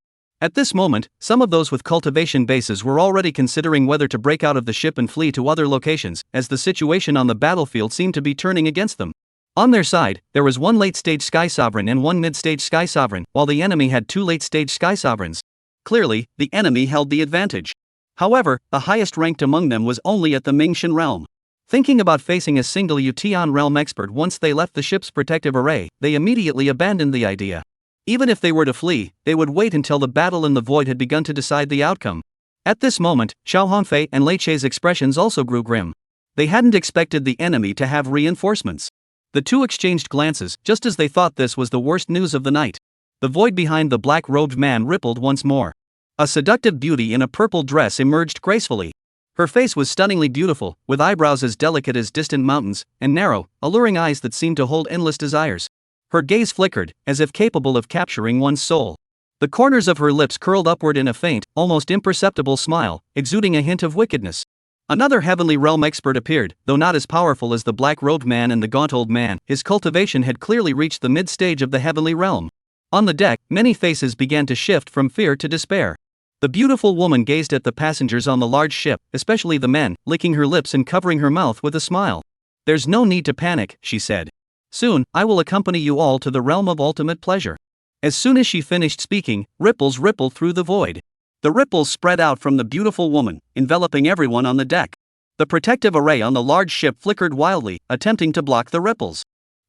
At this moment, some of those with cultivation bases were already considering whether to break out of the ship and flee to other locations, as the situation on the battlefield seemed to be turning against them. On their side, there was 1 late-stage Sky Sovereign and 1 mid-stage Sky Sovereign, while the enemy had 2 late-stage Sky Sovereigns. Clearly, the enemy held the advantage. However, the highest ranked among them was only at the Mingxian realm. Thinking about facing a single Yutian realm expert once they left the ship's protective array, they immediately abandoned the idea.
Even if they were to flee, they would wait until the battle in the void had begun to decide the outcome. At this moment, Xiao Hongfei and Lei Chei's expressions also grew grim. They hadn't expected the enemy to have reinforcements. The two exchanged glances, just as they thought this was the worst news of the night. The void behind the black-robed man rippled once more. A seductive beauty in a purple dress emerged gracefully. Her face was stunningly beautiful, with eyebrows as delicate as distant mountains, and narrow, alluring eyes that seemed to hold endless desires. Her gaze flickered, as if capable of capturing one's soul. The corners of her lips curled upward in a faint, almost imperceptible smile, exuding a hint of wickedness. Another heavenly realm expert appeared, though not as powerful as the black-robed man and the gaunt old man. His cultivation had clearly reached the mid-stage of the heavenly realm. On the deck, many faces began to shift from fear to despair. The beautiful woman gazed at the passengers on the large ship, especially the men, licking her lips and covering her mouth with a smile. "There's no need to panic," she said. "Soon, I will accompany you all to the realm of ultimate pleasure." As soon as she finished speaking, ripples rippled through the void. The ripples spread out from the beautiful woman, enveloping everyone on the deck. The protective array on the large ship flickered wildly, attempting to block the ripples.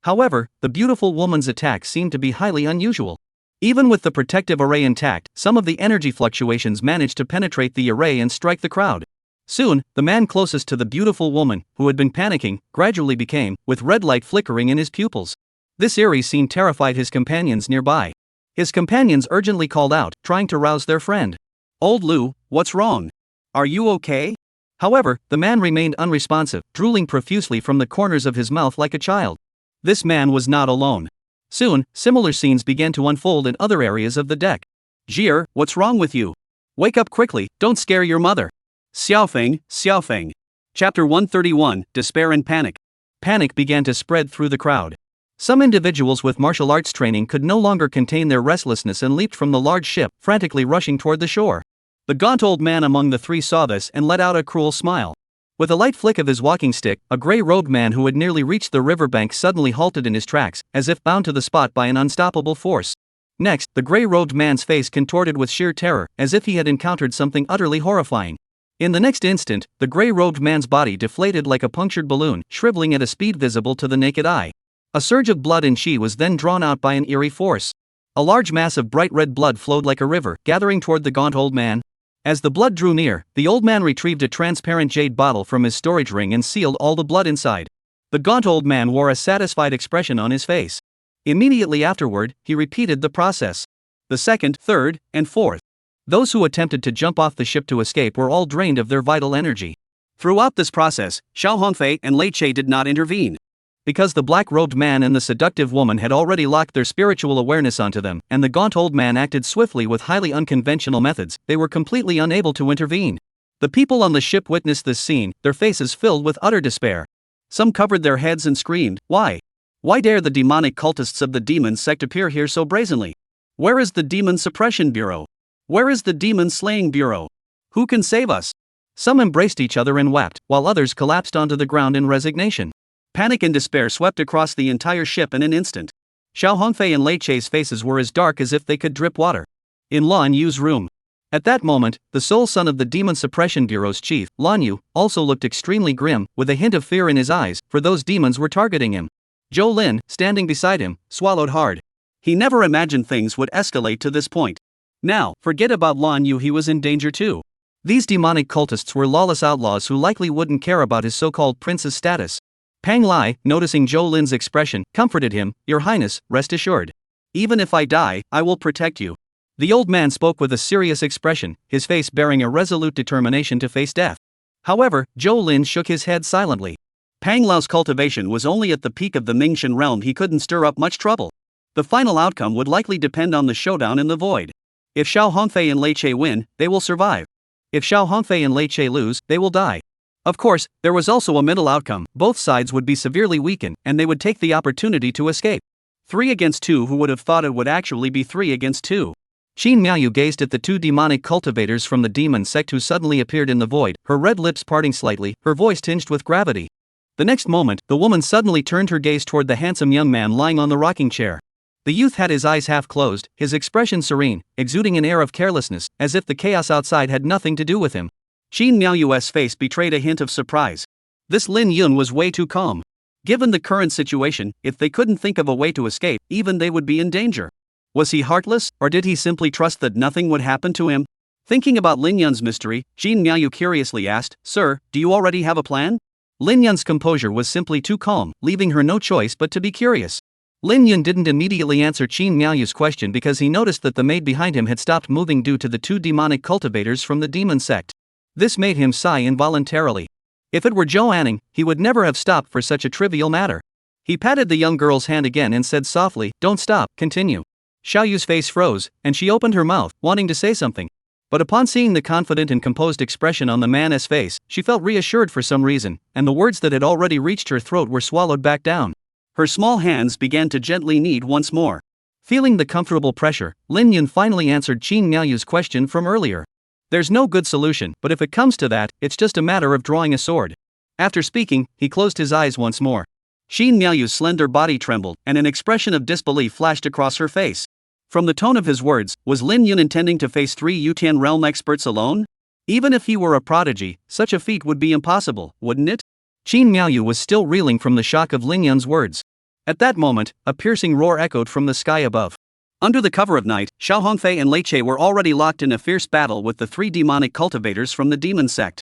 However, the beautiful woman's attack seemed to be highly unusual. Even with the protective array intact, some of the energy fluctuations managed to penetrate the array and strike the crowd. Soon, the man closest to the beautiful woman, who had been panicking, gradually became, with red light flickering in his pupils. This eerie scene terrified his companions nearby. His companions urgently called out, trying to rouse their friend. "Old Lu, what's wrong? Are you okay?" However, the man remained unresponsive, drooling profusely from the corners of his mouth like a child. This man was not alone. Soon, similar scenes began to unfold in other areas of the deck. "Jir, what's wrong with you? Wake up quickly, don't scare your mother." Xiaofeng. Chapter 131, Despair and Panic. Panic began to spread through the crowd. Some individuals with martial arts training could no longer contain their restlessness and leaped from the large ship, frantically rushing toward the shore. The gaunt old man among the three saw this and let out a cruel smile. With a light flick of his walking stick, a gray-robed man who had nearly reached the riverbank suddenly halted in his tracks, as if bound to the spot by an unstoppable force. Next, the gray-robed man's face contorted with sheer terror, as if he had encountered something utterly horrifying. In the next instant, the gray-robed man's body deflated like a punctured balloon, shriveling at a speed visible to the naked eye. A surge of blood and chi was then drawn out by an eerie force. A large mass of bright red blood flowed like a river, gathering toward the gaunt old man. As the blood drew near, the old man retrieved a transparent jade bottle from his storage ring and sealed all the blood inside. The gaunt old man wore a satisfied expression on his face. Immediately afterward, he repeated the process. The second, third, and fourth. Those who attempted to jump off the ship to escape were all drained of their vital energy. Throughout this process, Xiao Hongfei and Lei Chei did not intervene. Because the black-robed man and the seductive woman had already locked their spiritual awareness onto them, and the gaunt old man acted swiftly with highly unconventional methods, they were completely unable to intervene. The people on the ship witnessed this scene, their faces filled with utter despair. Some covered their heads and screamed, "Why? Why dare the demonic cultists of the demon sect appear here so brazenly? Where is the Demon Suppression Bureau? Where is the Demon Slaying Bureau? Who can save us?" Some embraced each other and wept, while others collapsed onto the ground in resignation. Panic and despair swept across the entire ship in an instant. Xiao Hongfei and Lei Chei's faces were as dark as if they could drip water. In Lan Yu's room. At that moment, the sole son of the Demon Suppression Bureau's chief, Lan Yu, also looked extremely grim, with a hint of fear in his eyes, for those demons were targeting him. Zhou Lin, standing beside him, swallowed hard. He never imagined things would escalate to this point. Now, forget about Lan Yu, he was in danger too. These demonic cultists were lawless outlaws who likely wouldn't care about his so-called prince's status. Pang Lai, noticing Zhou Lin's expression, comforted him, "Your Highness, rest assured. Even if I die, I will protect you." The old man spoke with a serious expression, his face bearing a resolute determination to face death. However, Zhou Lin shook his head silently. Pang Lao's cultivation was only at the peak of the Mingxian realm, he couldn't stir up much trouble. The final outcome would likely depend on the showdown in the void. If Xiao Hongfei and Lei Chei win, they will survive. If Xiao Hongfei and Lei Chei lose, they will die. Of course, there was also a middle outcome. Both sides would be severely weakened, and they would take the opportunity to escape. 3 against 2, who would have thought it would actually be 3 against 2? Qin Miaoyu gazed at the two demonic cultivators from the demon sect who suddenly appeared in the void, her red lips parting slightly, her voice tinged with gravity. The next moment, the woman suddenly turned her gaze toward the handsome young man lying on the rocking chair. The youth had his eyes half closed, his expression serene, exuding an air of carelessness, as if the chaos outside had nothing to do with him. Qin Miaoyu's face betrayed a hint of surprise. This Lin Yun was way too calm. Given the current situation, if they couldn't think of a way to escape, even they would be in danger.
Was he heartless, or did he simply trust that nothing would happen to him? Thinking about Lin Yun's mystery, Jin Miaoyu curiously asked, "Sir, do you already have a plan?" Lin Yun's composure was simply too calm, leaving her no choice but to be curious. Lin Yun didn't immediately answer Jin Miaoyu's question because he noticed that the maid behind him had stopped moving due to the two demonic cultivators from the demon sect. This made him sigh involuntarily. If it were Zhou Anning, he would never have stopped for such a trivial matter. He patted the young girl's hand again and said softly, "Don't stop, continue." Xiao Yu's face froze, and she opened her mouth, wanting to say something. But upon seeing the confident and composed expression on the man's face, she felt reassured for some reason, and the words that had already reached her throat were swallowed back down. Her small hands began to gently knead once more. Feeling the comfortable pressure, Lin Yun finally answered Qin Miaoyu's question from earlier. "There's no good solution, but if it comes to that, it's just a matter of drawing a sword." After speaking, he closed his eyes once more. Qin Miaoyu's slender body trembled, and an expression of disbelief flashed across her face. From the tone of his words, was Lin Yun intending to face 3 Yutian realm experts alone? Even if he were a prodigy, such a feat would be impossible, wouldn't it? Qin Miaoyu was still reeling from the shock of Lin Yun's words. At that moment, a piercing roar echoed from the sky above. Under the cover of night, Xiao Hongfei and Lei Che were already locked in a fierce battle with the 3 demonic cultivators from the demon sect.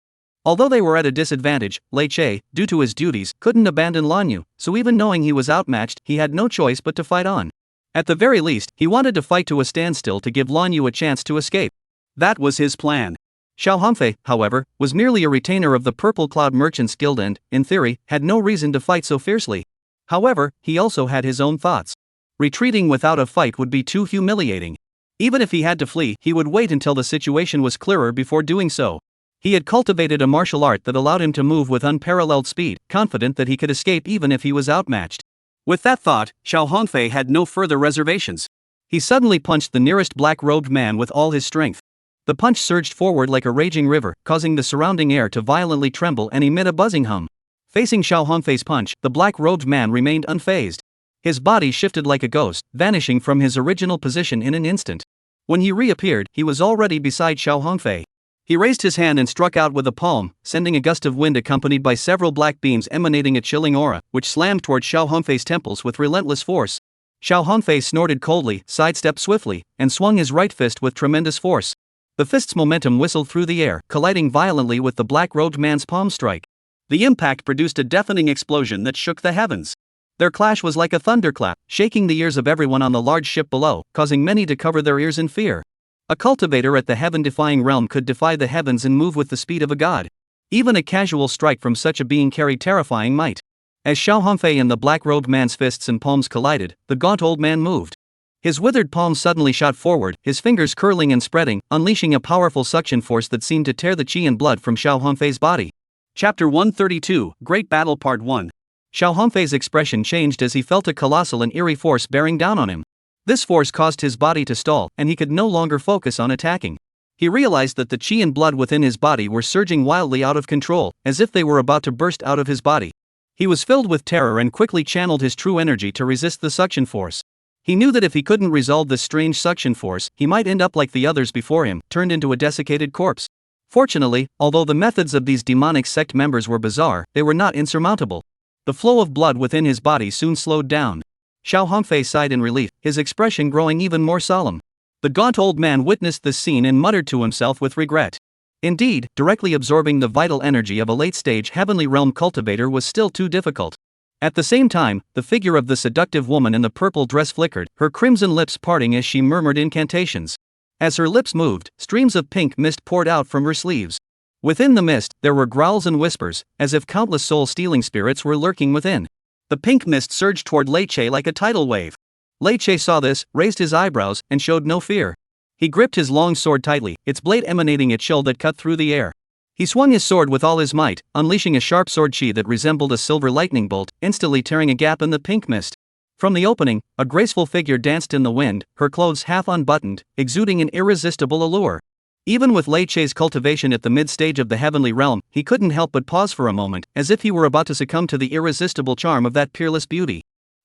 Although they were at a disadvantage, Lei Che, due to his duties, couldn't abandon Lan Yu, so even knowing he was outmatched, he had no choice but to fight on. At the very least, he wanted to fight to a standstill to give Lan Yu a chance to escape. That was his plan. Xiao Hongfei, however, was merely a retainer of the Purple Cloud Merchants Guild and, in theory, had no reason to fight so fiercely. However, he also had his own thoughts. Retreating without a fight would be too humiliating. Even if he had to flee, he would wait until the situation was clearer before doing so. He had cultivated a martial art that allowed him to move with unparalleled speed, confident that he could escape even if he was outmatched. With that thought, Xiao Hongfei had no further reservations. He suddenly punched the nearest black-robed man with all his strength. The punch surged forward like a raging river, causing the surrounding air to violently tremble and emit a buzzing hum. Facing Xiao Hongfei's punch, the black-robed man remained unfazed. His body shifted like a ghost, vanishing from his original position in an instant. When he reappeared, he was already beside Xiao Hongfei. He raised his hand and struck out with a palm, sending a gust of wind accompanied by several black beams emanating a chilling aura, which slammed toward Xiao Hongfei's temples with relentless force. Xiao Hongfei snorted coldly, sidestepped swiftly, and swung his right fist with tremendous force. The fist's momentum whistled through the air, colliding violently with the black-robed man's palm strike. The impact produced a deafening explosion that shook the heavens. Their clash was like a thunderclap, shaking the ears of everyone on the large ship below, causing many to cover their ears in fear. A cultivator at the heaven-defying realm could defy the heavens and move with the speed of a god. Even a casual strike from such a being carried terrifying might. As Xiao Hongfei and the black-robed man's fists and palms collided, the gaunt old man moved. His withered palms suddenly shot forward, his fingers curling and spreading, unleashing a powerful suction force that seemed to tear the qi and blood from Xiao Hongfei's body. Chapter 132, Great Battle Part 1. Xiao Hongfei's expression changed as he felt a colossal and eerie force bearing down on him. This force caused his body to stall, and he could no longer focus on attacking. He realized that the qi and blood within his body were surging wildly out of control, as if they were about to burst out of his body. He was filled with terror and quickly channeled his true energy to resist the suction force. He knew that if he couldn't resolve this strange suction force, he might end up like the others before him, turned into a desiccated corpse. Fortunately, although the methods of these demonic sect members were bizarre, they were not insurmountable. The flow of blood within his body soon slowed down. Xiao Hongfei sighed in relief, his expression growing even more solemn. The gaunt old man witnessed this scene and muttered to himself with regret. Indeed, directly absorbing the vital energy of a late-stage heavenly realm cultivator was still too difficult. At the same time, the figure of the seductive woman in the purple dress flickered, her crimson lips parting as she murmured incantations. As her lips moved, streams of pink mist poured out from her sleeves. Within the mist, there were growls and whispers, as if countless soul-stealing spirits were lurking within. The pink mist surged toward Lei Che like a tidal wave. Lei Che saw this, raised his eyebrows, and showed no fear. He gripped his long sword tightly, its blade emanating a chill that cut through the air. He swung his sword with all his might, unleashing a sharp sword chi that resembled a silver lightning bolt, instantly tearing a gap in the pink mist. From the opening, a graceful figure danced in the wind, her clothes half unbuttoned, exuding an irresistible allure. Even with Lei Che's cultivation at the mid-stage of the heavenly realm, he couldn't help but pause for a moment, as if he were about to succumb to the irresistible charm of that peerless beauty.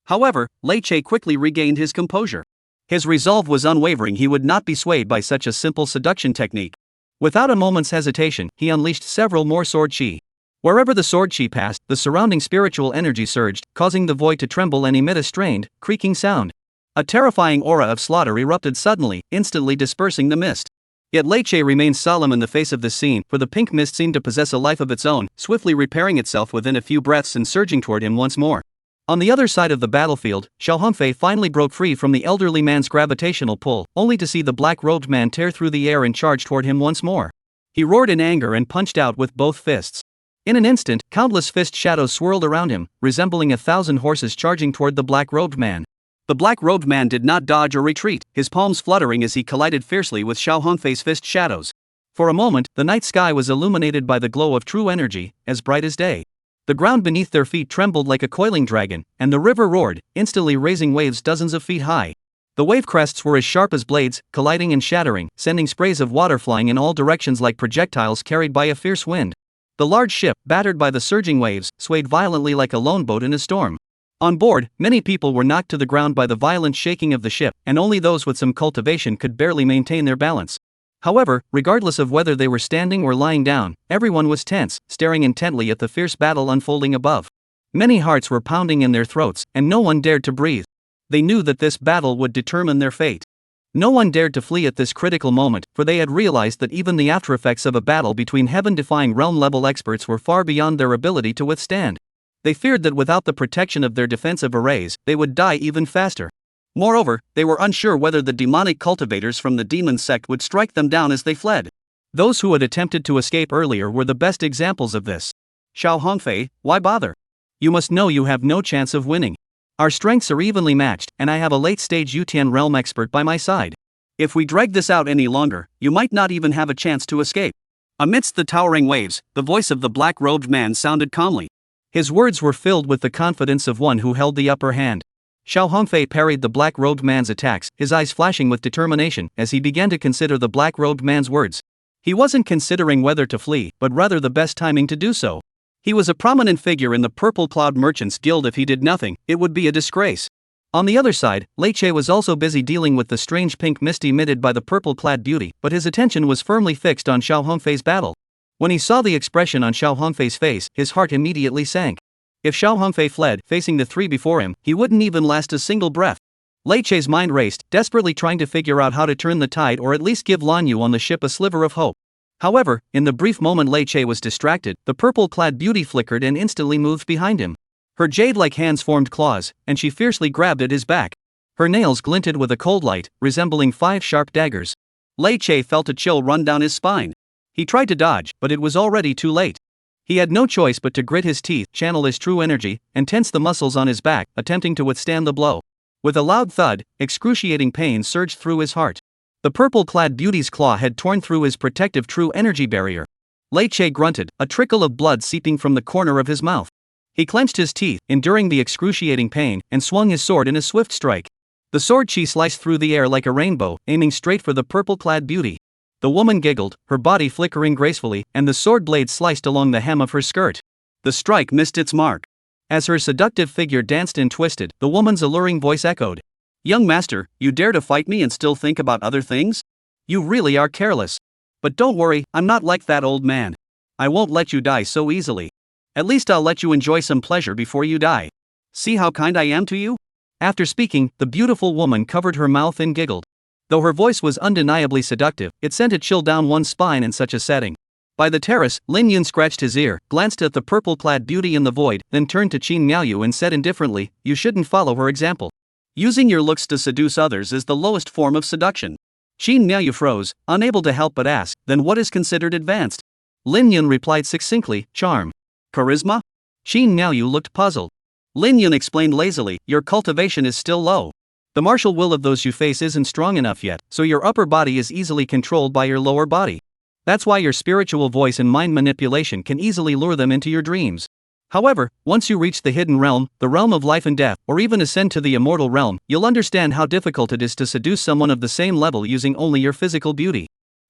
However, Lei Che quickly regained his composure. His resolve was unwavering. He would not be swayed by such a simple seduction technique. Without a moment's hesitation, he unleashed several more sword chi. Wherever the sword chi passed, the surrounding spiritual energy surged, causing the void to tremble and emit a strained, creaking sound. A terrifying aura of slaughter erupted suddenly, instantly dispersing the mist. Yet Lei Che remained solemn in the face of this scene, for the pink mist seemed to possess a life of its own, swiftly repairing itself within a few breaths and surging toward him once more. On the other side of the battlefield, Xiao Hongfei finally broke free from the elderly man's gravitational pull, only to see the black-robed man tear through the air and charge toward him once more. He roared in anger and punched out with both fists. In an instant, countless fist shadows swirled around him, resembling 1,000 horses charging toward the black-robed man. The black-robed man did not dodge or retreat, his palms fluttering as he collided fiercely with Xiao Hongfei's fist shadows. For a moment, the night sky was illuminated by the glow of true energy, as bright as day. The ground beneath their feet trembled like a coiling dragon, and the river roared, instantly raising waves dozens of feet high. The wave crests were as sharp as blades, colliding and shattering, sending sprays of water flying in all directions like projectiles carried by a fierce wind. The large ship, battered by the surging waves, swayed violently like a lone boat in a storm. On board, many people were knocked to the ground by the violent shaking of the ship, and only those with some cultivation could barely maintain their balance. However, regardless of whether they were standing or lying down, everyone was tense, staring intently at the fierce battle unfolding above. Many hearts were pounding in their throats, and no one dared to breathe. They knew that this battle would determine their fate. No one dared to flee at this critical moment, for they had realized that even the aftereffects of a battle between heaven-defying realm-level experts were far beyond their ability to withstand. They feared that without the protection of their defensive arrays, they would die even faster. Moreover, they were unsure whether the demonic cultivators from the demon sect would strike them down as they fled. Those who had attempted to escape earlier were the best examples of this. Xiao Hongfei, why bother? You must know you have no chance of winning. Our strengths are evenly matched, and I have a late-stage Yutian realm expert by my side. If we drag this out any longer, you might not even have a chance to escape. Amidst the towering waves, the voice of the black-robed man sounded calmly. His words were filled with the confidence of one who held the upper hand. Xiao Hongfei parried the black-robed man's attacks, his eyes flashing with determination as he began to consider the black-robed man's words. He wasn't considering whether to flee, but rather the best timing to do so. He was a prominent figure in the Purple Cloud Merchants Guild. If he did nothing, it would be a disgrace. On the other side, Lei Che was also busy dealing with the strange pink mist emitted by the purple-clad beauty, but his attention was firmly fixed on Xiao Hongfei's battle. When he saw the expression on Xiao Hongfei's face, his heart immediately sank. If Xiao Hongfei fled, facing the three before him, he wouldn't even last a single breath. Lei Che's mind raced, desperately trying to figure out how to turn the tide or at least give Lan Yu on the ship a sliver of hope. However, in the brief moment Lei Che was distracted, the purple-clad beauty flickered and instantly moved behind him. Her jade-like hands formed claws, and she fiercely grabbed at his back. Her nails glinted with a cold light, resembling 5 sharp daggers. Lei Che felt a chill run down his spine. He tried to dodge, but it was already too late. He had no choice but to grit his teeth, channel his true energy, and tense the muscles on his back, attempting to withstand the blow. With a loud thud, excruciating pain surged through his heart. The purple-clad beauty's claw had torn through his protective true energy barrier. Lei Che grunted, a trickle of blood seeping from the corner of his mouth. He clenched his teeth, enduring the excruciating pain, and swung his sword in a swift strike. The sword chi sliced through the air like a rainbow, aiming straight for the purple-clad beauty. The woman giggled, her body flickering gracefully, and the sword blade sliced along the hem of her skirt. The strike missed its mark. As her seductive figure danced and twisted, the woman's alluring voice echoed. "Young master, you dare to fight me and still think about other things? You really are careless. But don't worry, I'm not like that old man. I won't let you die so easily. At least I'll let you enjoy some pleasure before you die. See how kind I am to you?" After speaking, the beautiful woman covered her mouth and giggled. Though her voice was undeniably seductive, it sent a chill down one's spine in such a setting. By the terrace, Lin Yun scratched his ear, glanced at the purple-clad beauty in the void, then turned to Qin Miaoyu and said indifferently, "You shouldn't follow her example. Using your looks to seduce others is the lowest form of seduction." Qin Miaoyu froze, unable to help but ask, "Then what is considered advanced?" Lin Yun replied succinctly, "Charm." "Charisma?" Qin Miaoyu looked puzzled. Lin Yun explained lazily, "Your cultivation is still low. The martial will of those you face isn't strong enough yet, so your upper body is easily controlled by your lower body. That's why your spiritual voice and mind manipulation can easily lure them into your dreams. However, once you reach the hidden realm, the realm of life and death, or even ascend to the immortal realm, you'll understand how difficult it is to seduce someone of the same level using only your physical beauty.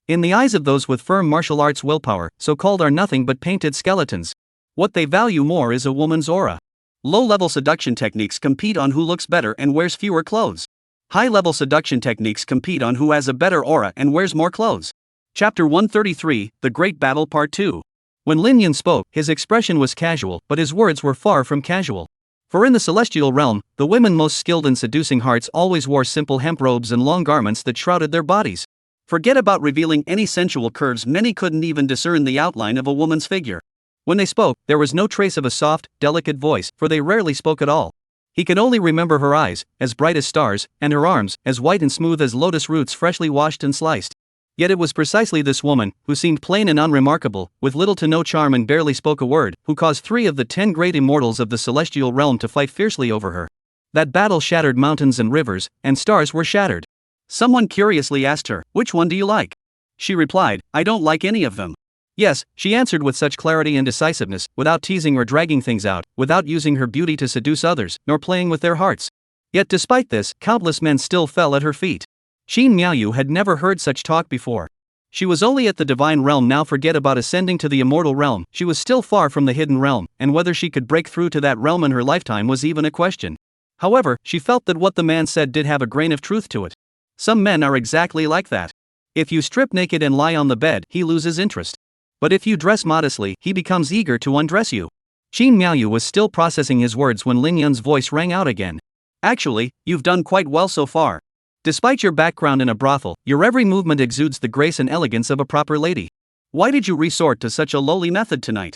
In the eyes of those with firm martial arts willpower, so-called are nothing but painted skeletons. What they value more is a woman's aura. Low-level seduction techniques compete on who looks better and wears fewer clothes. High-level seduction techniques compete on who has a better aura and wears more clothes. Chapter 133, The Great Battle Part 2. When Lin Yun spoke, his expression was casual, but his words were far from casual.
For in the celestial realm, the women most skilled in seducing hearts always wore simple hemp robes and long garments that shrouded their bodies.
Forget about revealing any sensual curves, many couldn't even discern the outline of a woman's figure.
When they spoke, there was no trace of a soft, delicate voice, for they rarely spoke at all. He could only remember her eyes, as bright as stars, and her arms, as white and smooth as lotus roots freshly washed and sliced. Yet it was precisely this woman, who seemed plain and unremarkable, with little to no charm and barely spoke a word, who caused 3 of the 10 great immortals of the celestial realm to fight fiercely over her. That battle shattered mountains and rivers, and stars were shattered.
Someone curiously asked her, "Which one do you like?" She replied, "I don't like any of them."
Yes, she answered with such clarity and decisiveness, without teasing or dragging things out, without using her beauty to seduce others, nor playing with their hearts. Yet despite this, countless men still fell at her feet. Qin Miaoyu had never heard such talk before. She was only at the divine realm now. Forget about ascending to the immortal realm, she was still far from the hidden realm, and whether she could break through to that realm in her lifetime was even a question. However, she felt that what the man said did have a grain of truth to it. Some men are exactly like that. If you strip naked and lie on the bed, he loses interest. But if you dress modestly, he becomes eager to undress you. Qin Miaoyu was still processing his words when Lin Yun's voice rang out again.
Actually, you've done quite well so far.
Despite your background in a brothel, your every movement exudes the grace and elegance of a proper lady.
Why did you resort to such a lowly method tonight?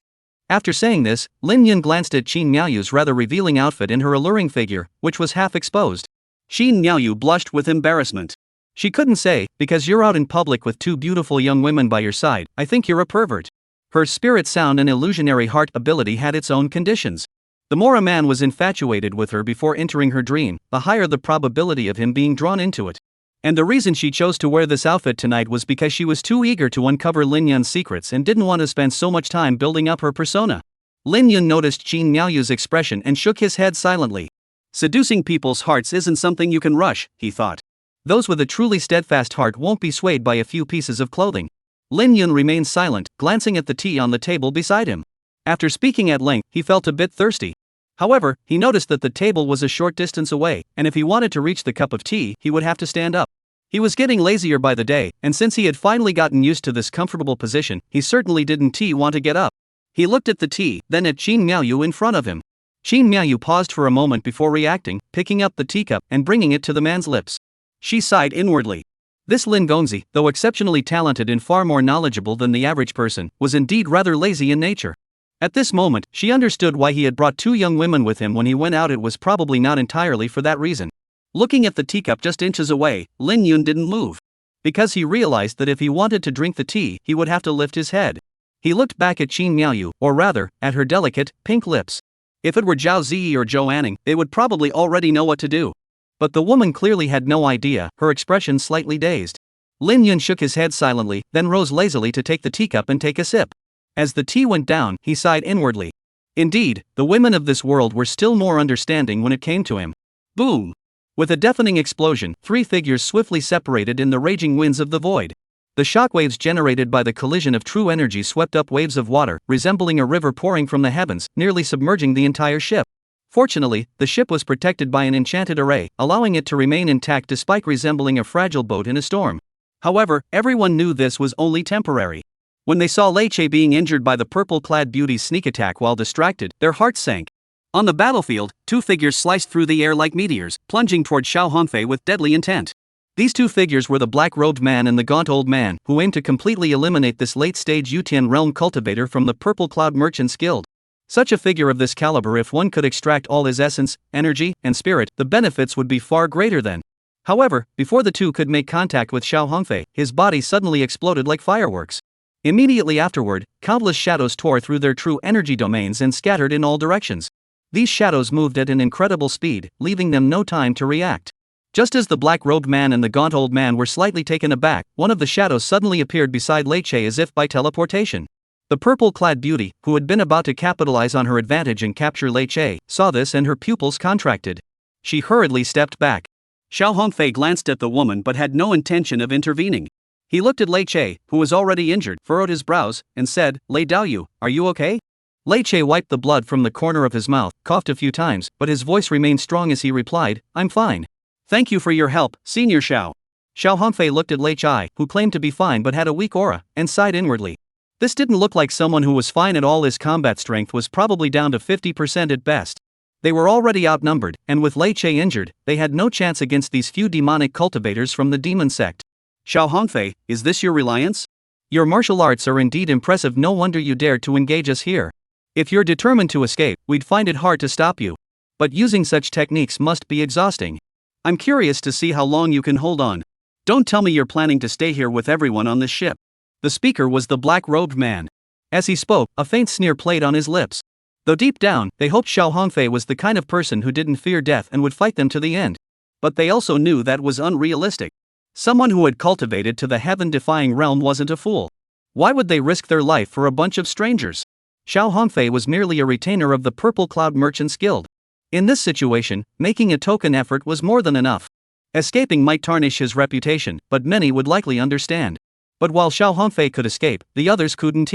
After saying this, Lin Yun glanced at Qin Miaoyu's rather revealing outfit and her alluring figure, which was half exposed.
Qin Miaoyu blushed with embarrassment.
She couldn't say, "Because you're out in public with 2 beautiful young women by your side, I think you're a pervert." Her spirit sound and illusionary heart ability had its own conditions. The more a man was infatuated with her before entering her dream, the higher the probability of him being drawn into it. And the reason she chose to wear this outfit tonight was because she was too eager to uncover Lin Yun's secrets and didn't want to spend so much time building up her persona. Lin Yun noticed Qin Miaoyu's expression and shook his head silently.
Seducing people's hearts isn't something you can rush, he thought.
Those with a truly steadfast heart won't be swayed by a few pieces of clothing. Lin Yun remained silent, glancing at the tea on the table beside him. After speaking at length, he felt a bit thirsty. However, he noticed that the table was a short distance away, and if he wanted to reach the cup of tea, he would have to stand up. He was getting lazier by the day, and since he had finally gotten used to this comfortable position, he certainly didn't want to get up. He looked at the tea, then at Qin Miaoyu in front of him. Qin Miaoyu paused for a moment before reacting, picking up the teacup and bringing it to the man's lips.
She sighed inwardly.
This Lin Gongzi, though exceptionally talented and far more knowledgeable than the average person, was indeed rather lazy in nature. At this moment, she understood why he had brought 2 young women with him when he went out. It was probably not entirely for that reason. Looking at the teacup just inches away, Lin Yun didn't move. Because he realized that if he wanted to drink the tea, he would have to lift his head. He looked back at Qin Miaoyu, or rather, at her delicate, pink lips. If it were Zhao Ziyi or Zhou Anning, they would probably already know what to do. But the woman clearly had no idea, her expression slightly dazed. Lin Yun shook his head silently, then rose lazily to take the teacup and take a sip. As the tea went down, he sighed inwardly. Indeed, the women of this world were still more understanding when it came to him. Boom! With a deafening explosion, 3 figures swiftly separated in the raging winds of the void. The shockwaves generated by the collision of true energy swept up waves of water, resembling a river pouring from the heavens, nearly submerging the entire ship. Fortunately, the ship was protected by an enchanted array, allowing it to remain intact despite resembling a fragile boat in a storm. However, everyone knew this was only temporary. When they saw Lei Che being injured by the purple-clad beauty's sneak attack while distracted, their hearts sank. On the battlefield, 2 figures sliced through the air like meteors, plunging toward Xiao Hongfei with deadly intent. These 2 figures were the black-robed man and the gaunt old man, who aimed to completely eliminate this late-stage Yutian realm cultivator from the Purple Cloud Merchants Guild. Such a figure of this caliber, if one could extract all his essence, energy, and spirit, the benefits would be far greater than. However, before the 2 could make contact with Xiao Hongfei, his body suddenly exploded like fireworks. Immediately afterward, countless shadows tore through their true energy domains and scattered in all directions. These shadows moved at an incredible speed, leaving them no time to react. Just as the black-robed man and the gaunt old man were slightly taken aback, one of the shadows suddenly appeared beside Lei Che as if by teleportation. The purple-clad beauty, who had been about to capitalize on her advantage and capture Lei Che, saw this and her pupils contracted. She hurriedly stepped back.
Xiao Hongfei glanced at the woman but had no intention of intervening.
He looked at Lei Che, who was already injured, furrowed his brows, and said, "Lei Daoyu, are you okay?" Lei Che wiped the blood from the corner of his mouth, coughed a few times, but his voice remained strong as he replied, "I'm fine.
Thank you for your help, Senior Xiao."
Xiao Hongfei looked at Lei Che, who claimed to be fine but had a weak aura, and sighed inwardly. This didn't look like someone who was fine at all. His combat strength was probably down to 50% at best. They were already outnumbered, and with Lei Che injured, they had no chance against these few demonic cultivators from the demon sect.
Xiao Hongfei, is this your reliance?
Your martial arts are indeed impressive, no wonder you dared to engage us here. If you're determined to escape, we'd find it hard to stop you. But using such techniques must be exhausting.
I'm curious to see how long you can hold on. Don't tell me you're planning to stay here with everyone on this ship.
The speaker was the black-robed man. As he spoke, a faint sneer played on his lips. Though deep down, they hoped Xiao Hongfei was the kind of person who didn't fear death and would fight them to the end.
But they also knew that was unrealistic. Someone who had cultivated to the heaven-defying realm wasn't a fool. Why would they risk their life for a bunch of strangers?
Xiao Hongfei was merely a retainer of the Purple Cloud Merchants Guild. In this situation, making a token effort was more than enough. Escaping might tarnish his reputation, but many would likely understand. But while Xiao Hongfei could escape, the others couldn't.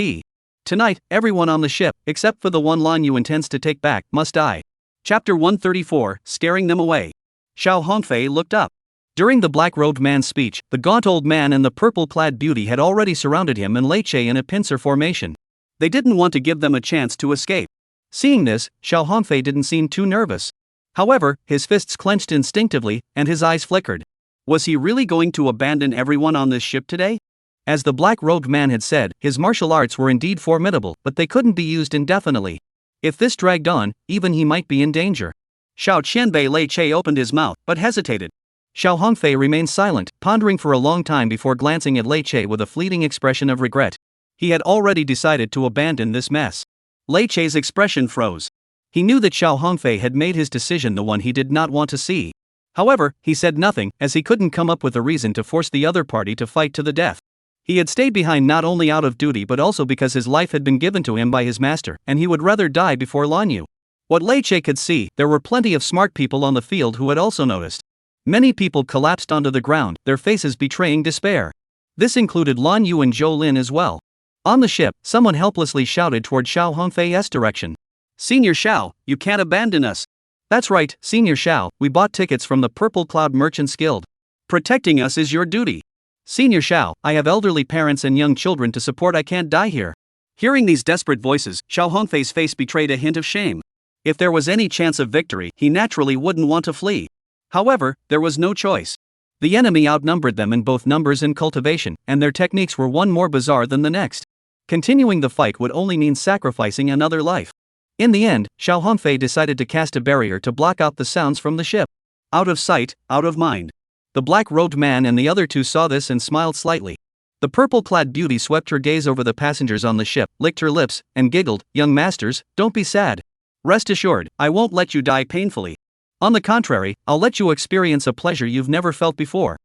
Tonight, everyone on the ship, except for the one Lan Yu intends to take back, must die.
Chapter 134, Scaring Them Away. Xiao Hongfei looked up.
During the black-robed man's speech, the gaunt old man and the purple-clad beauty had already surrounded him and Lei Che in a pincer formation.
They didn't want to give them a chance to escape.
Seeing this, Xiao Hongfei didn't seem too nervous. However, his fists clenched instinctively, and his eyes flickered.
Was he really going to abandon everyone on this ship today?
As the black-robed man had said, his martial arts were indeed formidable, but they couldn't be used indefinitely. If this dragged on, even he might be in danger.
Xiao Qianbei Lei Che opened his mouth, but hesitated.
Xiao Hongfei remained silent, pondering for a long time before glancing at Lei Che with a fleeting expression of regret. He had already decided to abandon this mess.
Lei Che's expression froze.
He knew that Xiao Hongfei had made his decision the one he did not want to see. However, he said nothing, as he couldn't come up with a reason to force the other party to fight to the death. He had stayed behind not only out of duty but also because his life had been given to him by his master, and he would rather die before Lan Yu. What Lei Che could see, there were plenty of smart people on the field who had also noticed. Many people collapsed onto the ground, their faces betraying despair. This included Lan Yu and Zhou Lin as well. On the ship, someone helplessly shouted toward Xiao Hongfei's direction.
Senior Xiao, you can't abandon us.
That's right, Senior Xiao, we bought tickets from the Purple Cloud Merchants Guild.
Protecting us is your duty.
Senior Xiao, I have elderly parents and young children to support, I can't die here.
Hearing these desperate voices, Xiao Hongfei's face betrayed a hint of shame. If there was any chance of victory, he naturally wouldn't want to flee. However, there was no choice.
The enemy outnumbered them in both numbers and cultivation, and their techniques were one more bizarre than the next. Continuing the fight would only mean sacrificing another life. In the end, Xiao Hongfei decided to cast a barrier to block out the sounds from the ship.
Out of sight, out of mind.
The black-robed man and the other two saw this and smiled slightly. The purple-clad beauty swept her gaze over the passengers on the ship, licked her lips, and giggled, "Young masters, don't be sad. Rest assured, I won't let you die painfully. On the contrary, I'll let you experience a pleasure you've never felt before."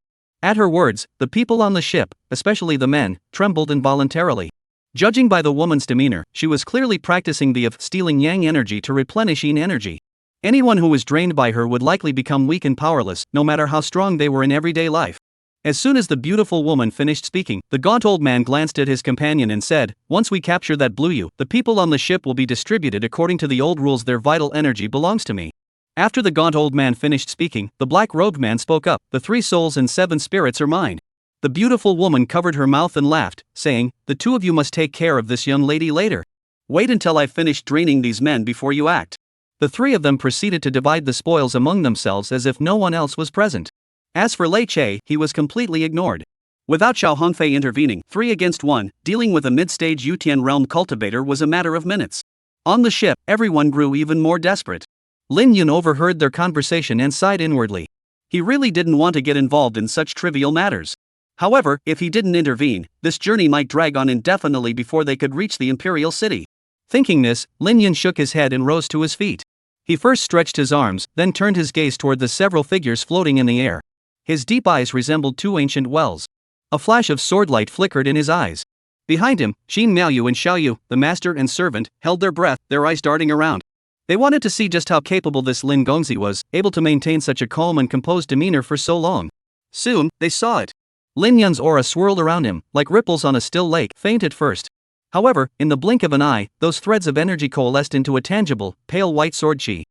At her words, the people on the ship, especially the men, trembled involuntarily. Judging by the woman's demeanor, she was clearly practicing the of stealing yang energy to replenish yin energy. Anyone who was drained by her would likely become weak and powerless, no matter how strong they were in everyday life. As soon as the beautiful woman finished speaking, the gaunt old man glanced at his companion and said, "Once we capture that Blue Yu, the people on the ship will be distributed according to the old rules. Their vital energy belongs to me." After the gaunt old man finished speaking, the black-robed man spoke up, "The 3 souls and 7 spirits are mine." The beautiful woman covered her mouth and laughed, saying, "The 2 of you must take care of this young lady later.
Wait until I've finished draining these men before you act."
The 3 of them proceeded to divide the spoils among themselves as if no one else was present. As for Lei Che, he was completely ignored.
Without Xiao Hongfei intervening, 3 against 1, dealing with a mid-stage Yutian realm cultivator was a matter of minutes. On the ship, everyone grew even more desperate.
Lin Yun overheard their conversation and sighed inwardly.
He really didn't want to get involved in such trivial matters. However, if he didn't intervene, this journey might drag on indefinitely before they could reach the imperial city.
Thinking this, Lin Yun shook his head and rose to his feet. He first stretched his arms, then turned his gaze toward the several figures floating in the air. His deep eyes resembled 2 ancient wells. A flash of swordlight flickered in his eyes. Behind him, Xin Miaoyu and Xiaoyu, the master and servant, held their breath, their eyes darting around. They wanted to see just how capable this Lin Gongzi was, able to maintain such a calm and composed demeanor for so long.
Soon, they saw it.
Lin Yun's aura swirled around him, like ripples on a still lake, faint at first. However, in the blink of an eye, those threads of energy coalesced into a tangible, pale white sword chi.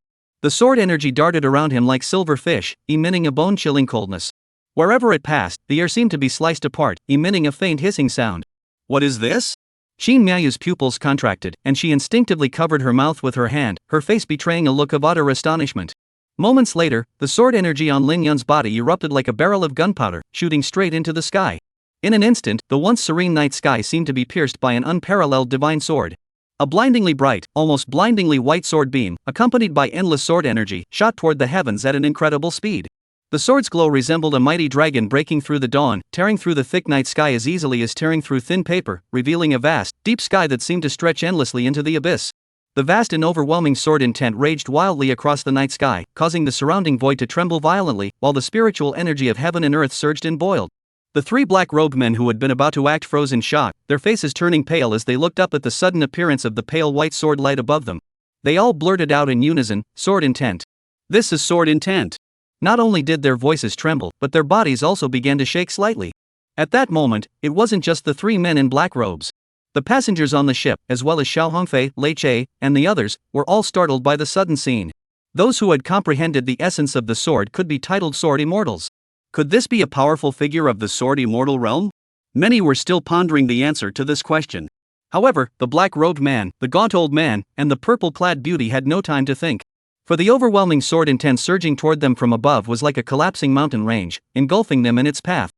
The sword energy darted around him like silver fish, emitting a bone-chilling coldness. Wherever it passed, the air seemed to be sliced apart, emitting a faint hissing sound.
What is this?
Shin Mayu's pupils contracted, and she instinctively covered her mouth with her hand, her face betraying a look of utter astonishment. Moments later, the sword energy on Lin Yun's body erupted like a barrel of gunpowder, shooting straight into the sky. In an instant, the once serene night sky seemed to be pierced by an unparalleled divine sword. A blindingly bright, almost blindingly white sword beam, accompanied by endless sword energy, shot toward the heavens at an incredible speed. The sword's glow resembled a mighty dragon breaking through the dawn, tearing through the thick night sky as easily as tearing through thin paper, revealing a vast, deep sky that seemed to stretch endlessly into the abyss. The vast and overwhelming sword intent raged wildly across the night sky, causing the surrounding void to tremble violently, while the spiritual energy of heaven and earth surged and boiled. The three black-robed men who had been about to act froze in shock, their faces turning pale as they looked up at the sudden appearance of the pale white sword light above them. They all blurted out in unison, "Sword intent. This is sword intent." Not only did their voices tremble, but their bodies also began to shake slightly. At that moment, it wasn't just the three men in black robes. The passengers on the ship, as well as Xiao Hongfei, Lei Che, and the others, were all startled by the sudden scene. Those who had comprehended the essence of the sword could be titled sword immortals. Could this be a powerful figure of the sword immortal realm? Many were still pondering the answer to this question. However, the black-robed man, the gaunt old man, and the purple-clad beauty had no time to think. For the overwhelming sword intent surging toward them from above was like a collapsing mountain range, engulfing them in its path.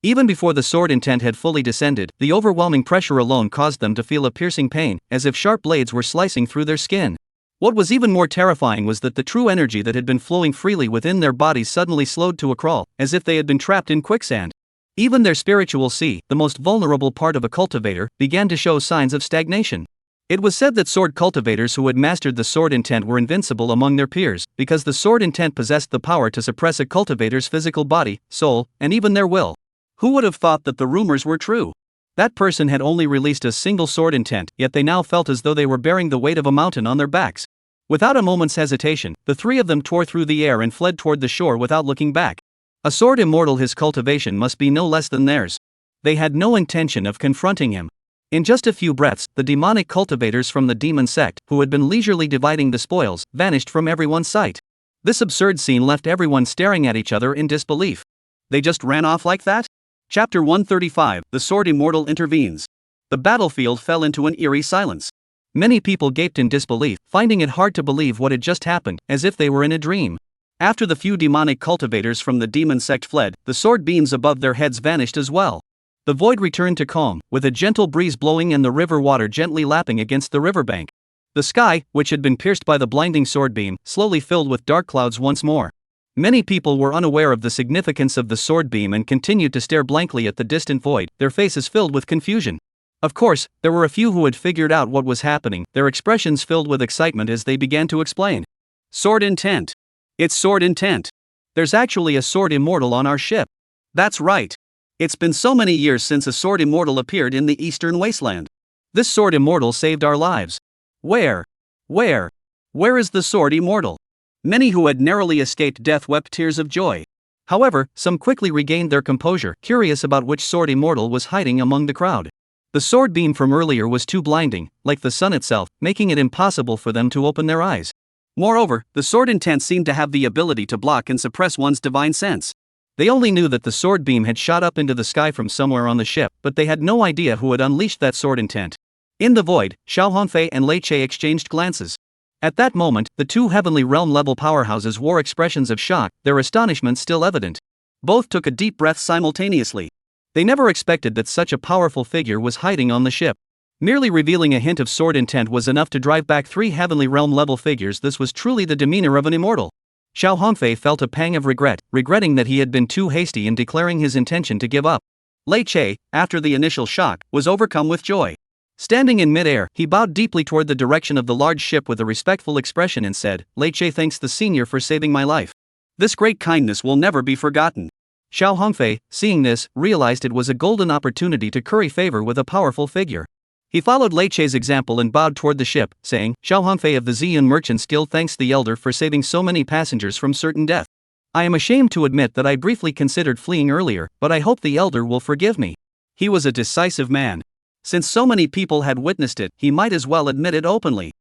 Even before the sword intent had fully descended, the overwhelming pressure alone caused them to feel a piercing pain, as if sharp blades were slicing through their skin. What was even more terrifying was that the true energy that had been flowing freely within their bodies suddenly slowed to a crawl, as if they had been trapped in quicksand. Even their spiritual sea, the most vulnerable part of a cultivator, began to show signs of stagnation. It was said that sword cultivators who had mastered the sword intent were invincible among their peers, because the sword intent possessed the power to suppress a cultivator's physical body, soul, and even their will. Who would have thought that the rumors were true? That person had only released a single sword intent, yet they now felt as though they were bearing the weight of a mountain on their backs. Without a moment's hesitation, the three of them tore through the air and fled toward the shore without looking back. A sword immortal, his cultivation must be no less than theirs. They had no intention of confronting him. In just a few breaths, the demonic cultivators from the demon sect, who had been leisurely dividing the spoils, vanished from everyone's sight. This absurd scene left everyone staring at each other in disbelief. They just ran off like that? Chapter 135, The Sword Immortal Intervenes. The battlefield fell into an eerie silence. Many people gaped in disbelief, finding it hard to believe what had just happened, as if they were in a dream. After the few demonic cultivators from the demon sect fled, the sword beams above their heads vanished as well. The void returned to calm, with a gentle breeze blowing and the river water gently lapping against the riverbank. The sky, which had been pierced by the blinding sword beam, slowly filled with dark clouds once more. Many people were unaware of the significance of the sword beam and continued to stare blankly at the distant void, their faces filled with confusion. Of course, there were a few who had figured out what was happening, their expressions filled with excitement as they began to explain. Sword intent. It's sword intent. There's actually a sword immortal on our ship. That's right. It's been so many years since a sword immortal appeared in the eastern wasteland. This sword immortal saved our lives. Where is the sword immortal? Many who had narrowly escaped death wept tears of joy. However, some quickly regained their composure, curious about which sword immortal was hiding among the crowd. The sword beam from earlier was too blinding, like the sun itself, making it impossible for them to open their eyes. Moreover, the sword intent seemed to have the ability to block and suppress one's divine sense. They only knew that the sword beam had shot up into the sky from somewhere on the ship, but they had no idea who had unleashed that sword intent. In the void, Xiao Hongfei and Lei Che exchanged glances. At that moment, the two heavenly realm-level powerhouses wore expressions of shock, their astonishment still evident. Both took a deep breath simultaneously. They never expected that such a powerful figure was hiding on the ship. Merely revealing a hint of sword intent was enough to drive back three heavenly realm-level figures. This was truly the demeanor of an immortal. Xiao Hongfei felt a pang of regret, regretting that he had been too hasty in declaring his intention to give up. Lei Che, after the initial shock, was overcome with joy. Standing in mid-air, he bowed deeply toward the direction of the large ship with a respectful expression and said, "Lei Che thanks the senior for saving my life. This great kindness will never be forgotten." Xiao Hongfei, seeing this, realized it was a golden opportunity to curry favor with a powerful figure. He followed Lei Che's example and bowed toward the ship, saying, "Xiao Hongfei of the Ziyun Merchants Guild thanks the elder for saving so many passengers from certain death. I am ashamed to admit that I briefly considered fleeing earlier, but I hope the elder will forgive me." He was a decisive man. Since so many people had witnessed it, he might as well admit it openly.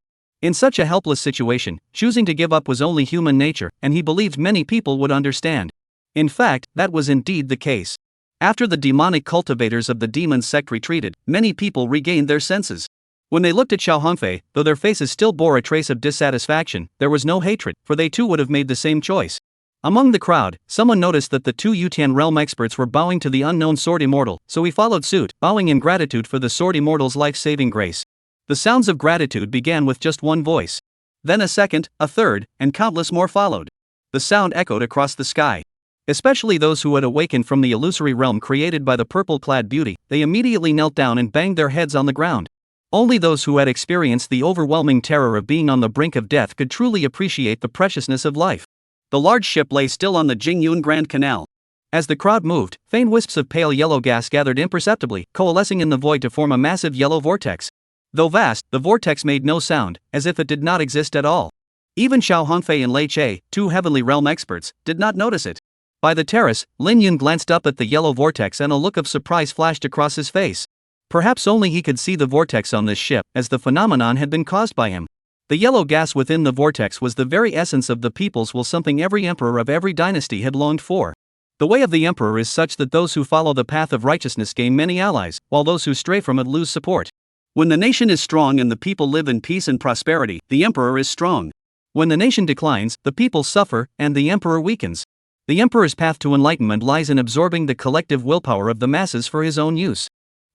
In such a helpless situation, choosing to give up was only human nature, and he believed many people would understand. In fact, that was indeed the case.
After the demonic cultivators of the demon's sect retreated, many people regained their senses. When they looked at Xiao Hongfei, though their faces still bore a trace of dissatisfaction, there was no hatred, for they too would have made the same choice. Among the crowd, someone noticed that the two Yutian realm experts were bowing to the unknown sword immortal, so he followed suit, bowing in gratitude for the sword immortal's life-saving grace. The sounds of gratitude began with just one voice. Then a second, a third, and countless more followed. The sound echoed across the sky. Especially those who had awakened from the illusory realm created by the purple-clad beauty, they immediately knelt down and banged their heads on the ground. Only those who had experienced the overwhelming terror of being on the brink of death could truly appreciate the preciousness of life. The large ship lay still on the Jingyun Grand Canal. As the crowd moved, faint wisps of pale yellow gas gathered imperceptibly, coalescing in the void to form a massive yellow vortex. Though vast, the vortex made no sound, as if it did not exist at all. Even Xiao Hongfei and Lei Che, two heavenly realm experts, did not notice it. By the terrace, Lin Yun glanced up at the yellow vortex and a look of surprise flashed across his face. Perhaps only he could see the vortex on this ship, as the phenomenon had been caused by him. The yellow gas within the vortex was the very essence of the people's will, something every emperor of every dynasty had longed for. The way of the emperor is such that those who follow the path of righteousness gain many allies, while those who stray from it lose support. When the nation is strong and the people live in peace and prosperity, the emperor is strong. When the nation declines, the people suffer, and the emperor weakens. The emperor's path to enlightenment lies in absorbing the collective willpower of the masses for his own use.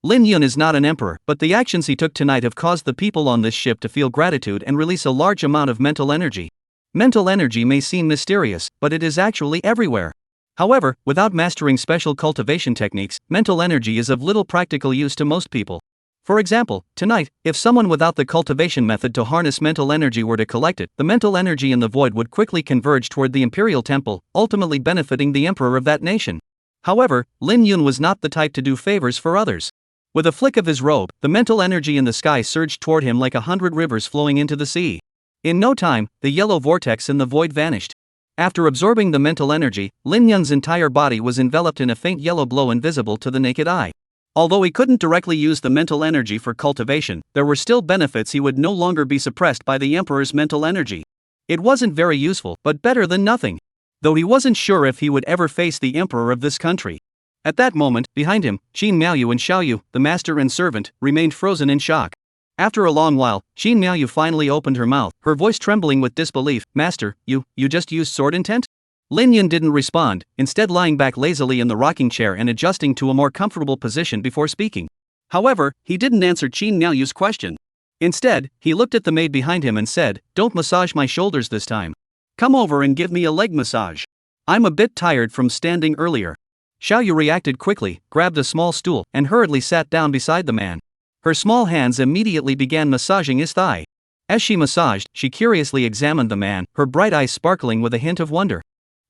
Lin Yun is not an emperor, but the actions he took tonight have caused the people on this ship to feel gratitude and release a large amount of mental energy. Mental energy may seem mysterious, but it is actually everywhere. However, without mastering special cultivation techniques, mental energy is of little practical use to most people. For example, tonight, if someone without the cultivation method to harness mental energy were to collect it, the mental energy in the void would quickly converge toward the imperial temple, ultimately benefiting the emperor of that nation. However, Lin Yun was not the type to do favors for others. With a flick of his robe, the mental energy in the sky surged toward him like 100 rivers flowing into the sea. In no time, the yellow vortex in the void vanished. After absorbing the mental energy, Lin Yun's entire body was enveloped in a faint yellow glow invisible to the naked eye. Although he couldn't directly use the mental energy for cultivation, there were still benefits. He would no longer be suppressed by the emperor's mental energy. It wasn't very useful, but better than nothing. Though he wasn't sure if he would ever face the emperor of this country. At that moment, behind him, Qin Miaoyu and Xiaoyu, the master and servant, remained frozen in shock. After a long while, Qin Miaoyu finally opened her mouth, her voice trembling with disbelief. "Master, you just used sword intent?" Lin Yun didn't respond, instead lying back lazily in the rocking chair and adjusting to a more comfortable position before speaking. However, he didn't answer Qin Miaoyu's question. Instead, he looked at the maid behind him and said, "Don't massage my shoulders this time. Come over and give me a leg massage. I'm a bit tired from standing earlier." Xiaoyu reacted quickly, grabbed a small stool, and hurriedly sat down beside the man. Her small hands immediately began massaging his thigh. As she massaged, she curiously examined the man, her bright eyes sparkling with a hint of wonder.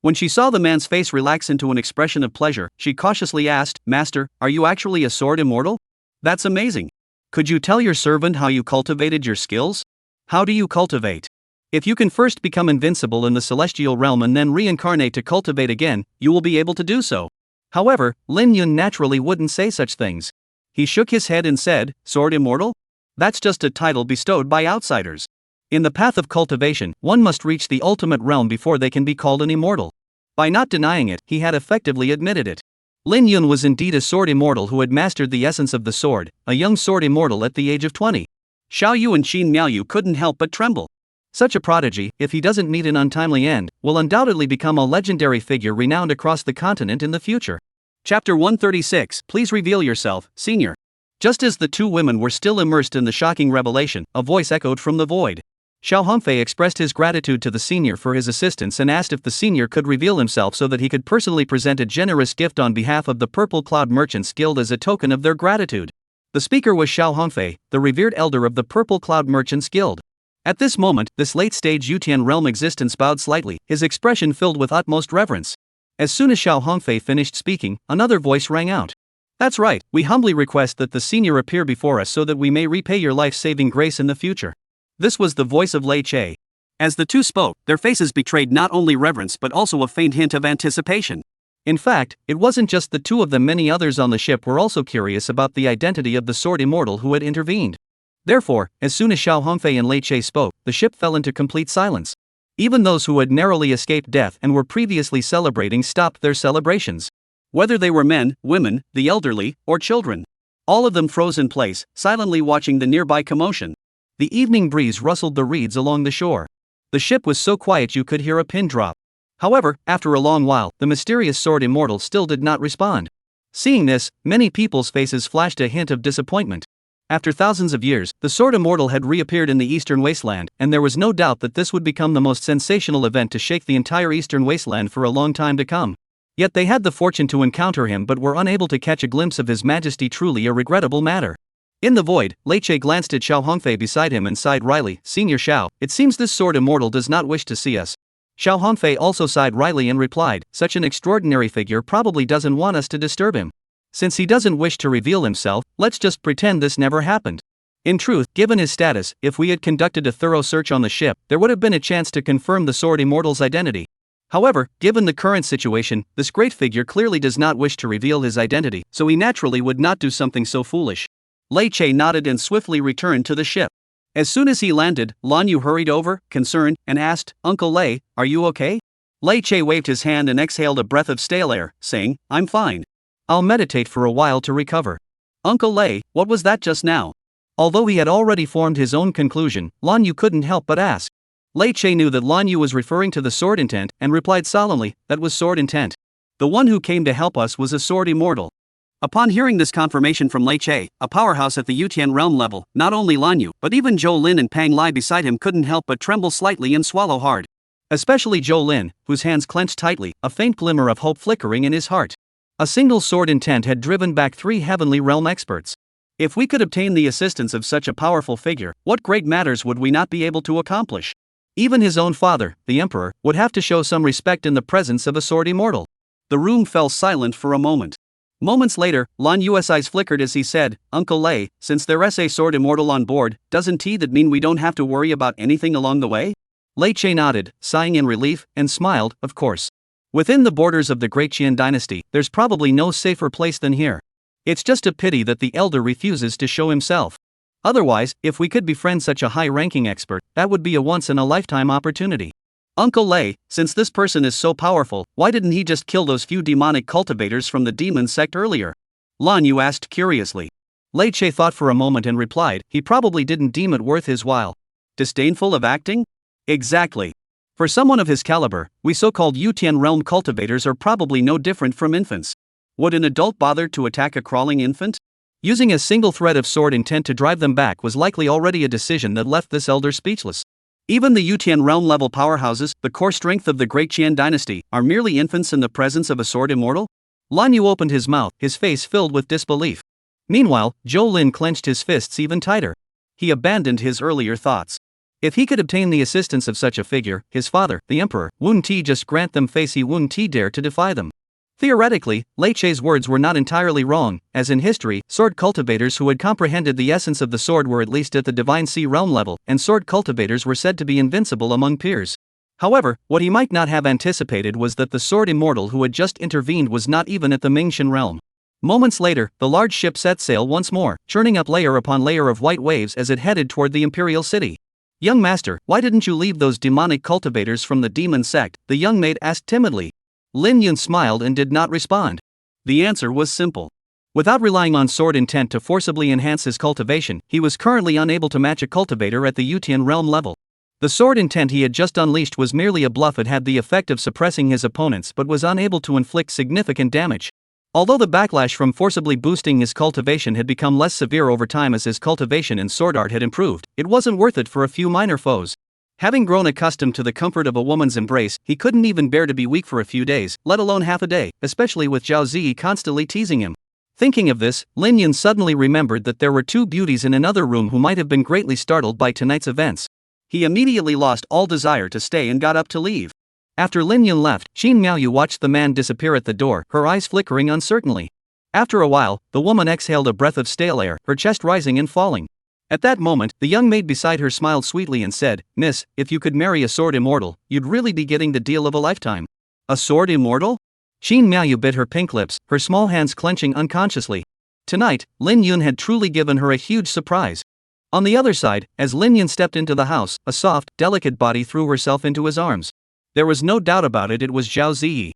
When she saw the man's face relax into an expression of pleasure, she cautiously asked, "Master, are you actually a sword immortal? That's amazing. Could you tell your servant how you cultivated your skills? How do you cultivate? If you can first become invincible in the celestial realm and then reincarnate to cultivate again, you will be able to do so." However, Lin Yun naturally wouldn't say such things. He shook his head and said, "Sword immortal? That's just a title bestowed by outsiders. In the path of cultivation, one must reach the ultimate realm before they can be called an immortal." By not denying it, he had effectively admitted it. Lin Yun was indeed a sword immortal who had mastered the essence of the sword, a young sword immortal at the age of 20. Xiaoyu and Qin Miaoyu couldn't help but tremble. Such a prodigy, if he doesn't meet an untimely end, will undoubtedly become a legendary figure renowned across the continent in the future. Chapter 136, Please reveal yourself, Senior. Just as the two women were still immersed in the shocking revelation, a voice echoed from the void. Xiao Hongfei expressed his gratitude to the senior for his assistance and asked if the senior could reveal himself so that he could personally present a generous gift on behalf of the Purple Cloud Merchants Guild as a token of their gratitude. The speaker was Xiao Hongfei, the revered elder of the Purple Cloud Merchants Guild. At this moment, this late-stage Yutian realm existence bowed slightly, his expression filled with utmost reverence. As soon as Xiao Hongfei finished speaking, another voice rang out. "That's right, we humbly request that the senior appear before us so that we may repay your life-saving grace in the future." This was the voice of Lei Che. As the two spoke, their faces betrayed not only reverence but also a faint hint of anticipation. In fact, it wasn't just the two of them, many others on the ship were also curious about the identity of the sword immortal who had intervened. Therefore, as soon as Xiao Hongfei and Lei Che spoke, the ship fell into complete silence. Even those who had narrowly escaped death and were previously celebrating stopped their celebrations. Whether they were men, women, the elderly, or children. All of them froze in place, silently watching the nearby commotion.
The evening breeze rustled the reeds along the shore. The ship was so quiet you could hear a pin drop. However, after a long while, the mysterious sword immortal still did not respond. Seeing this, many people's faces flashed a hint of disappointment. After thousands of years, the sword immortal had reappeared in the eastern wasteland, and there was no doubt that this would become the most sensational event to shake the entire eastern wasteland for a long time to come. Yet they had the fortune to encounter him but were unable to catch a glimpse of his majesty, truly a regrettable matter. In the void, Lei Che glanced at Xiao Hongfei beside him and sighed wryly, "Senior Xiao, it seems this sword immortal does not wish to see us." Xiao Hongfei also sighed wryly and replied, "Such an extraordinary figure probably doesn't want us to disturb him. Since he doesn't wish to reveal himself, let's just pretend this never happened." In truth, given his status, if we had conducted a thorough search on the ship, there would have been a chance to confirm the sword immortal's identity. However, given the current situation, this great figure clearly does not wish to reveal his identity, so he naturally would not do something so foolish. Lei Che nodded and swiftly returned to the ship. As soon as he landed, Lan Yu hurried over, concerned, and asked, "Uncle Lei, are you okay?" Lei Che waved his hand and exhaled a breath of stale air, saying, "I'm fine. I'll meditate for a while to recover." "Uncle Lei, what was that just now?" Although he had already formed his own conclusion, Lan Yu couldn't help but ask. Lei Che knew that Lan Yu was referring to the sword intent, and replied solemnly, "That was sword intent. The one who came to help us was a sword immortal." Upon hearing this confirmation from Lei Che, a powerhouse at the Yutian realm level, not only Lan Yu, but even Zhou Lin and Pang Lai beside him couldn't help but tremble slightly and swallow hard. Especially Zhou Lin, whose hands clenched tightly, a faint glimmer of hope flickering in his heart. A single sword intent had driven back 3 heavenly realm experts. If we could obtain the assistance of such a powerful figure, what great matters would we not be able to accomplish? Even his own father, the emperor, would have to show some respect in the presence of a sword immortal. The room fell silent for a moment. Moments later, Lan Yu's eyes flickered as he said, "Uncle Lei, since there's a sword immortal on board, doesn't that mean we don't have to worry about anything along the way?" Lei Che nodded, sighing in relief, and smiled, "Of course. Within the borders of the Great Qian dynasty, there's probably no safer place than here. It's just a pity that the elder refuses to show himself. Otherwise, if we could befriend such a high-ranking expert, that would be a once-in-a-lifetime opportunity. Uncle Lei, since this person is so powerful, why didn't he just kill those few demonic cultivators from the demon sect earlier?" Lan Yu asked curiously. Lei Che thought for a moment and replied, "He probably didn't deem it worth his while." Disdainful of acting? Exactly. For someone of his caliber, we so-called Yutian realm cultivators are probably no different from infants. Would an adult bother to attack a crawling infant? Using a single thread of sword intent to drive them back was likely already a decision that left this elder speechless. Even the Yutian realm level powerhouses, the core strength of the Great Qian dynasty, are merely infants in the presence of a sword immortal? Lan Yu opened his mouth, his face filled with disbelief. Meanwhile, Zhou Lin clenched his fists even tighter. He abandoned his earlier thoughts. If he could obtain the assistance of such a figure, his father, the emperor, wouldn't he just grant them face, he wouldn't he dare to defy them. Theoretically, Lei Che's words were not entirely wrong, as in history, sword cultivators who had comprehended the essence of the sword were at least at the Divine Sea realm level, and sword cultivators were said to be invincible among peers. However, what he might not have anticipated was that the sword immortal who had just intervened was not even at the Mingxian realm. Moments later, the large ship set sail once more, churning up layer upon layer of white waves as it headed toward the imperial city. "Young master, why didn't you leave those demonic cultivators from the demon sect?" the young maid asked timidly. Lin Yun smiled and did not respond. The answer was simple. Without relying on sword intent to forcibly enhance his cultivation, he was currently unable to match a cultivator at the Yutian realm level. The sword intent he had just unleashed was merely a bluff. It had the effect of suppressing his opponents but was unable to inflict significant damage. Although the backlash from forcibly boosting his cultivation had become less severe over time as his cultivation in sword art had improved, it wasn't worth it for a few minor foes. Having grown accustomed to the comfort of a woman's embrace, he couldn't even bear to be weak for a few days, let alone half a day, especially with Zhao Ziyi constantly teasing him. Thinking of this, Lin Yun suddenly remembered that there were 2 beauties in another room who might have been greatly startled by tonight's events. He immediately lost all desire to stay and got up to leave. After Lin Yun left, Xin Miaoyu watched the man disappear at the door, her eyes flickering uncertainly. After a while, the woman exhaled a breath of stale air, her chest rising and falling. At that moment, the young maid beside her smiled sweetly and said, "Miss, if you could marry a sword immortal, you'd really be getting the deal of a lifetime." A sword immortal? Xin Miaoyu bit her pink lips, her small hands clenching unconsciously. Tonight, Lin Yun had truly given her a huge surprise. On the other side, as Lin Yun stepped into the house, a soft, delicate body threw herself into his arms. There was no doubt about it, it was Zhao Ziyi.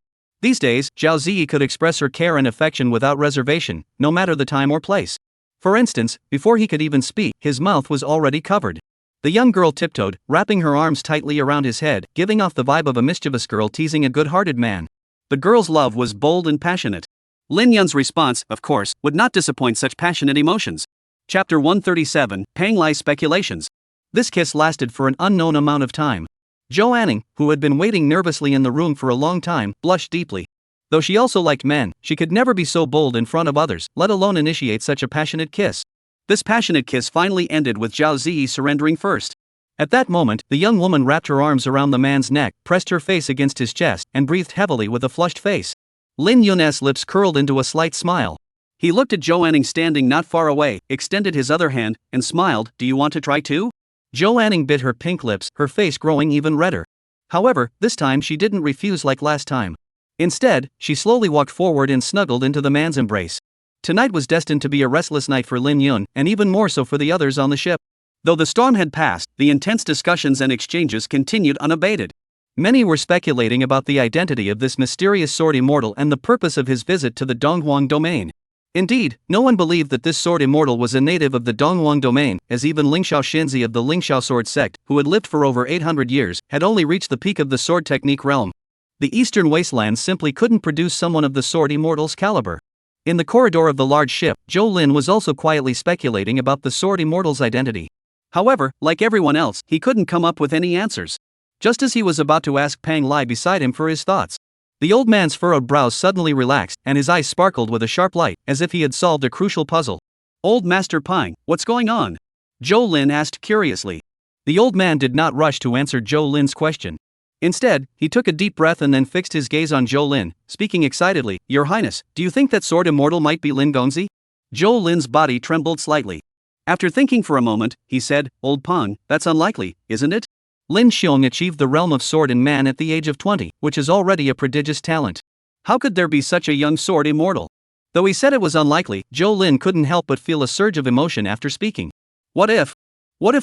These days, Zhao Ziyi could express her care and affection without reservation, no matter the time or place. For instance, before he could even speak, his mouth was already covered. The young girl tiptoed, wrapping her arms tightly around his head, giving off the vibe of a mischievous girl teasing a good-hearted man. The girl's love was bold and passionate. Lin Yun's response, of course, would not disappoint such passionate emotions. Chapter 137, Pang Lai's Speculations. This kiss lasted for an unknown amount of time. Zhou Anning, who had been waiting nervously in the room for a long time, blushed deeply. Though she also liked men, she could never be so bold in front of others, let alone initiate such a passionate kiss. This passionate kiss finally ended with Zhao Ziyi surrendering first. At that moment, the young woman wrapped her arms around the man's neck, pressed her face against his chest, and breathed heavily with a flushed face. Lin Yun's lips curled into a slight smile. He looked at Zhou Anning standing not far away, extended his other hand, and smiled. "Do you want to try too?" Zhou Anning bit her pink lips, her face growing even redder. However, this time she didn't refuse like last time. Instead, she slowly walked forward and snuggled into the man's embrace. Tonight was destined to be a restless night for Lin Yun, and even more so for the others on the ship. Though the storm had passed, the intense discussions and exchanges continued unabated. Many were speculating about the identity of this mysterious sword immortal and the purpose of his visit to the Donghuang domain. Indeed, no one believed that this sword immortal was a native of the Donghuang domain, as even Lingxiao Shinzi of the Lingxiao sword sect, who had lived for over 800 years, had only reached the peak of the sword technique realm. The eastern wastelands simply couldn't produce someone of the sword immortal's caliber. In the corridor of the large ship, Zhou Lin was also quietly speculating about the sword immortal's identity. However, like everyone else, he couldn't come up with any answers. Just as he was about to ask Pang Lai beside him for his thoughts, the old man's furrowed brows suddenly relaxed, and his eyes sparkled with a sharp light, as if he had solved a crucial puzzle. "Old Master Pang, what's going on?" Zhou Lin asked curiously. The old man did not rush to answer Zhou Lin's question. Instead, he took a deep breath and then fixed his gaze on Zhou Lin, speaking excitedly. "Your Highness, do you think that sword immortal might be Lin Gongzi?" Zhou Lin's body trembled slightly. After thinking for a moment, he said, "Old Pang, that's unlikely, isn't it? Lin Xiong achieved the realm of sword in man at the age of 20, which is already a prodigious talent. How could there be such a young sword immortal?" Though he said it was unlikely, Zhou Lin couldn't help but feel a surge of emotion after speaking. What if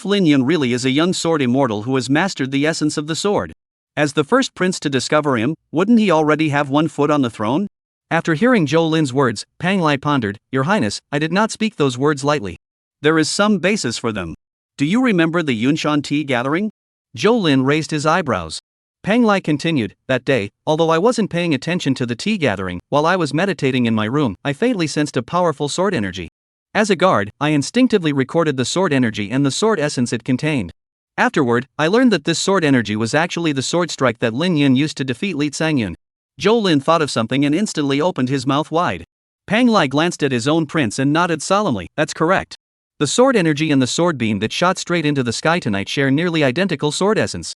Lin Yun really is a young sword immortal who has mastered the essence of the sword? As the first prince to discover him, wouldn't he already have one foot on the throne? After hearing Zhou Lin's words, Pang Lai pondered. "Your Highness, I did not speak those words lightly. There is some basis for them. Do you remember the Yunshan tea gathering?" Zhou Lin raised his eyebrows. Pang Lai continued, "That day, although I wasn't paying attention to the tea gathering, while I was meditating in my room, I faintly sensed a powerful sword energy. As a guard, I instinctively recorded the sword energy and the sword essence it contained. Afterward, I learned that this sword energy was actually the sword strike that Lin Yun used to defeat Li Sangyun." Zhou Lin thought of something and instantly opened his mouth wide. Pang Lai glanced at his own prince and nodded solemnly. "That's correct. The sword energy and the sword beam that shot straight into the sky tonight share nearly identical sword essence.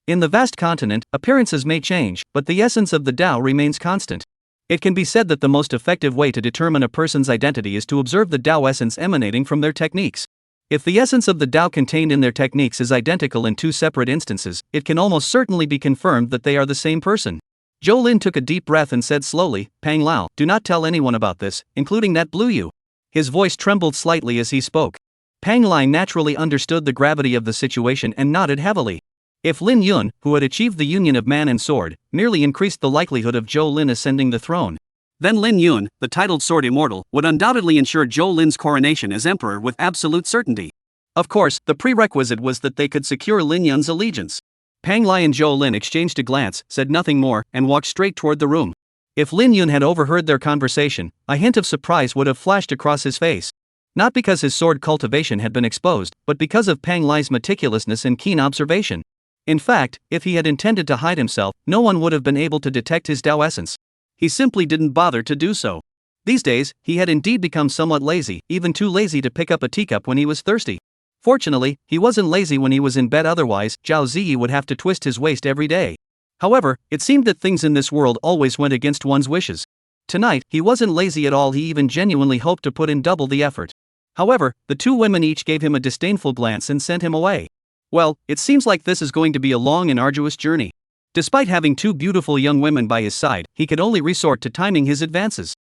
In the vast continent, appearances may change, but the essence of the Tao remains constant. It can be said that the most effective way to determine a person's identity is to observe the Tao essence emanating from their techniques. If the essence of the Tao contained in their techniques is identical in two separate instances, it can almost certainly be confirmed that they are the same person." Zhou Lin took a deep breath and said slowly, "Pang Lao, do not tell anyone about this, including that Blue Yu." His voice trembled slightly as he spoke. Pang Lai naturally understood the gravity of the situation and nodded heavily. If Lin Yun, who had achieved the union of man and sword, merely increased the likelihood of Zhou Lin ascending the throne, then Lin Yun, the titled sword immortal, would undoubtedly ensure Zhou Lin's coronation as emperor with absolute certainty. Of course, the prerequisite was that they could secure Lin Yun's allegiance. Pang Lai and Zhou Lin exchanged a glance, said nothing more, and walked straight toward the room. If Lin Yun had overheard their conversation, a hint of surprise would have flashed across his face. Not because his sword cultivation had been exposed, but because of Pang Lai's meticulousness and keen observation. In fact, if he had intended to hide himself, no one would have been able to detect his Tao essence. He simply didn't bother to do so. These days, he had indeed become somewhat lazy, even too lazy to pick up a teacup when he was thirsty. Fortunately, he wasn't lazy when he was in bed, otherwise, Zhao Ziyi would have to twist his waist every day. However, it seemed that things in this world always went against one's wishes. Tonight, he wasn't lazy at all, he even genuinely hoped to put in double the effort. However, the two women each gave him a disdainful glance and sent him away. Well, it seems like this is going to be a long and arduous journey. Despite having two beautiful young women by his side, he could only resort to timing his advances.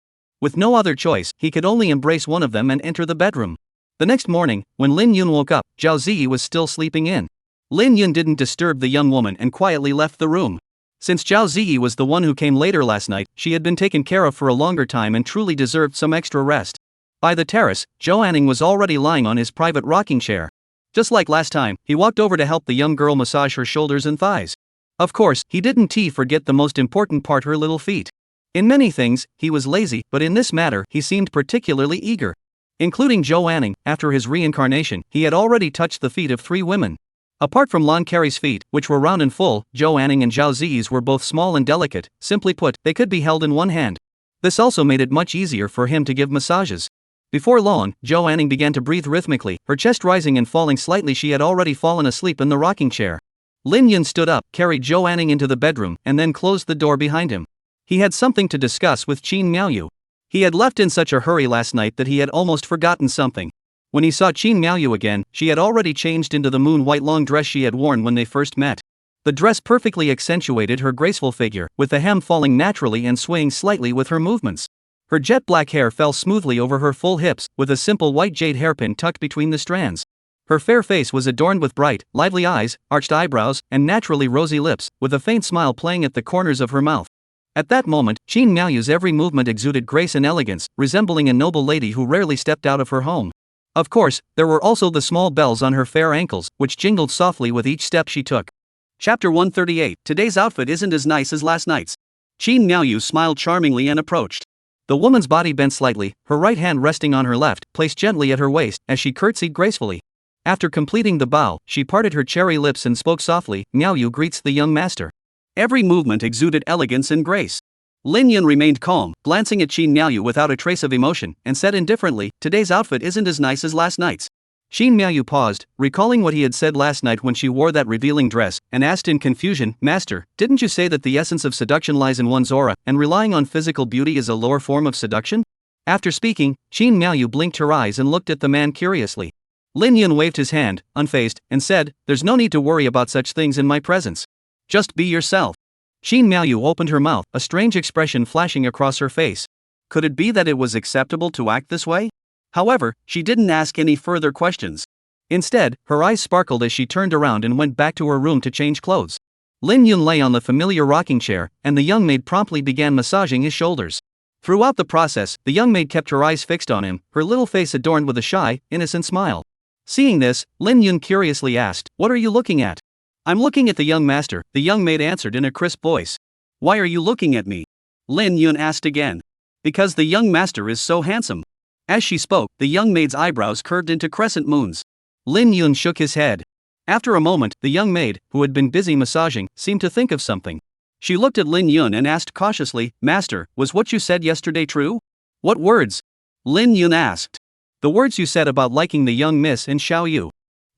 With no other choice, he could only embrace one of them and enter the bedroom. The next morning, when Lin Yun woke up, Zhao Ziyi was still sleeping in. Lin Yun didn't disturb the young woman and quietly left the room. Since Zhao Ziyi was the one who came later last night, she had been taken care of for a longer time and truly deserved some extra rest. By the terrace, Zhou Anning was already lying on his private rocking chair. Just like last time, he walked over to help the young girl massage her shoulders and thighs. Of course, he didn't forget the most important part, her little feet. In many things, he was lazy, but in this matter, he seemed particularly eager. Including Zhou Anning, after his reincarnation, he had already touched the feet of 3 women. Apart from Lan Carey's feet, which were round and full, Zhou Anning and Zhao Ziyi's were both small and delicate. Simply put, they could be held in one hand. This also made it much easier for him to give massages. Before long, Zhou Anning began to breathe rhythmically, her chest rising and falling slightly. She had already fallen asleep in the rocking chair. Lin Yun stood up, carried Zhou Anning into the bedroom, and then closed the door behind him. He had something to discuss with Qin Miaoyu. He had left in such a hurry last night that he had almost forgotten something. When he saw Qin Miaoyu again, she had already changed into the moon-white long dress she had worn when they first met. The dress perfectly accentuated her graceful figure, with the hem falling naturally and swaying slightly with her movements. Her jet black hair fell smoothly over her full hips, with a simple white jade hairpin tucked between the strands. Her fair face was adorned with bright, lively eyes, arched eyebrows, and naturally rosy lips, with a faint smile playing at the corners of her mouth. At that moment, Qin Miaoyu's every movement exuded grace and elegance, resembling a noble lady who rarely stepped out of her home. Of course, there were also the small bells on her fair ankles, which jingled softly with each step she took. Chapter 138. Today's outfit isn't as nice as last night's. Qin Miaoyu smiled charmingly and approached. The woman's body bent slightly, her right hand resting on her left, placed gently at her waist, as she curtsied gracefully. After completing the bow, she parted her cherry lips and spoke softly. Miaoyu greets the young master. Every movement exuded elegance and grace. Lin Yun remained calm, glancing at Qin Miaoyu without a trace of emotion, and said indifferently, "Today's outfit isn't as nice as last night's." Qin Miaoyu paused, recalling what he had said last night when she wore that revealing dress, and asked in confusion, "Master, didn't you say that the essence of seduction lies in one's aura, and relying on physical beauty is a lower form of seduction?" After speaking, Qin Miaoyu blinked her eyes and looked at the man curiously. Lin Yun waved his hand, unfazed, and said, "There's no need to worry about such things in my presence. Just be yourself." Qin Miaoyu opened her mouth, a strange expression flashing across her face. Could it be that it was acceptable to act this way? However, she didn't ask any further questions. Instead, her eyes sparkled as she turned around and went back to her room to change clothes. Lin Yun lay on the familiar rocking chair, and the young maid promptly began massaging his shoulders. Throughout the process, the young maid kept her eyes fixed on him, her little face adorned with a shy, innocent smile. Seeing this, Lin Yun curiously asked, "What are you looking at?" "I'm looking at the young master," the young maid answered in a crisp voice. "Why are you looking at me?" Lin Yun asked again. "Because the young master is so handsome." As she spoke, the young maid's eyebrows curved into crescent moons. Lin Yun shook his head. After a moment, the young maid, who had been busy massaging, seemed to think of something. She looked at Lin Yun and asked cautiously, "Master, was what you said yesterday true?" "What words?" Lin Yun asked. "The words you said about liking the young miss and Xiao Yu."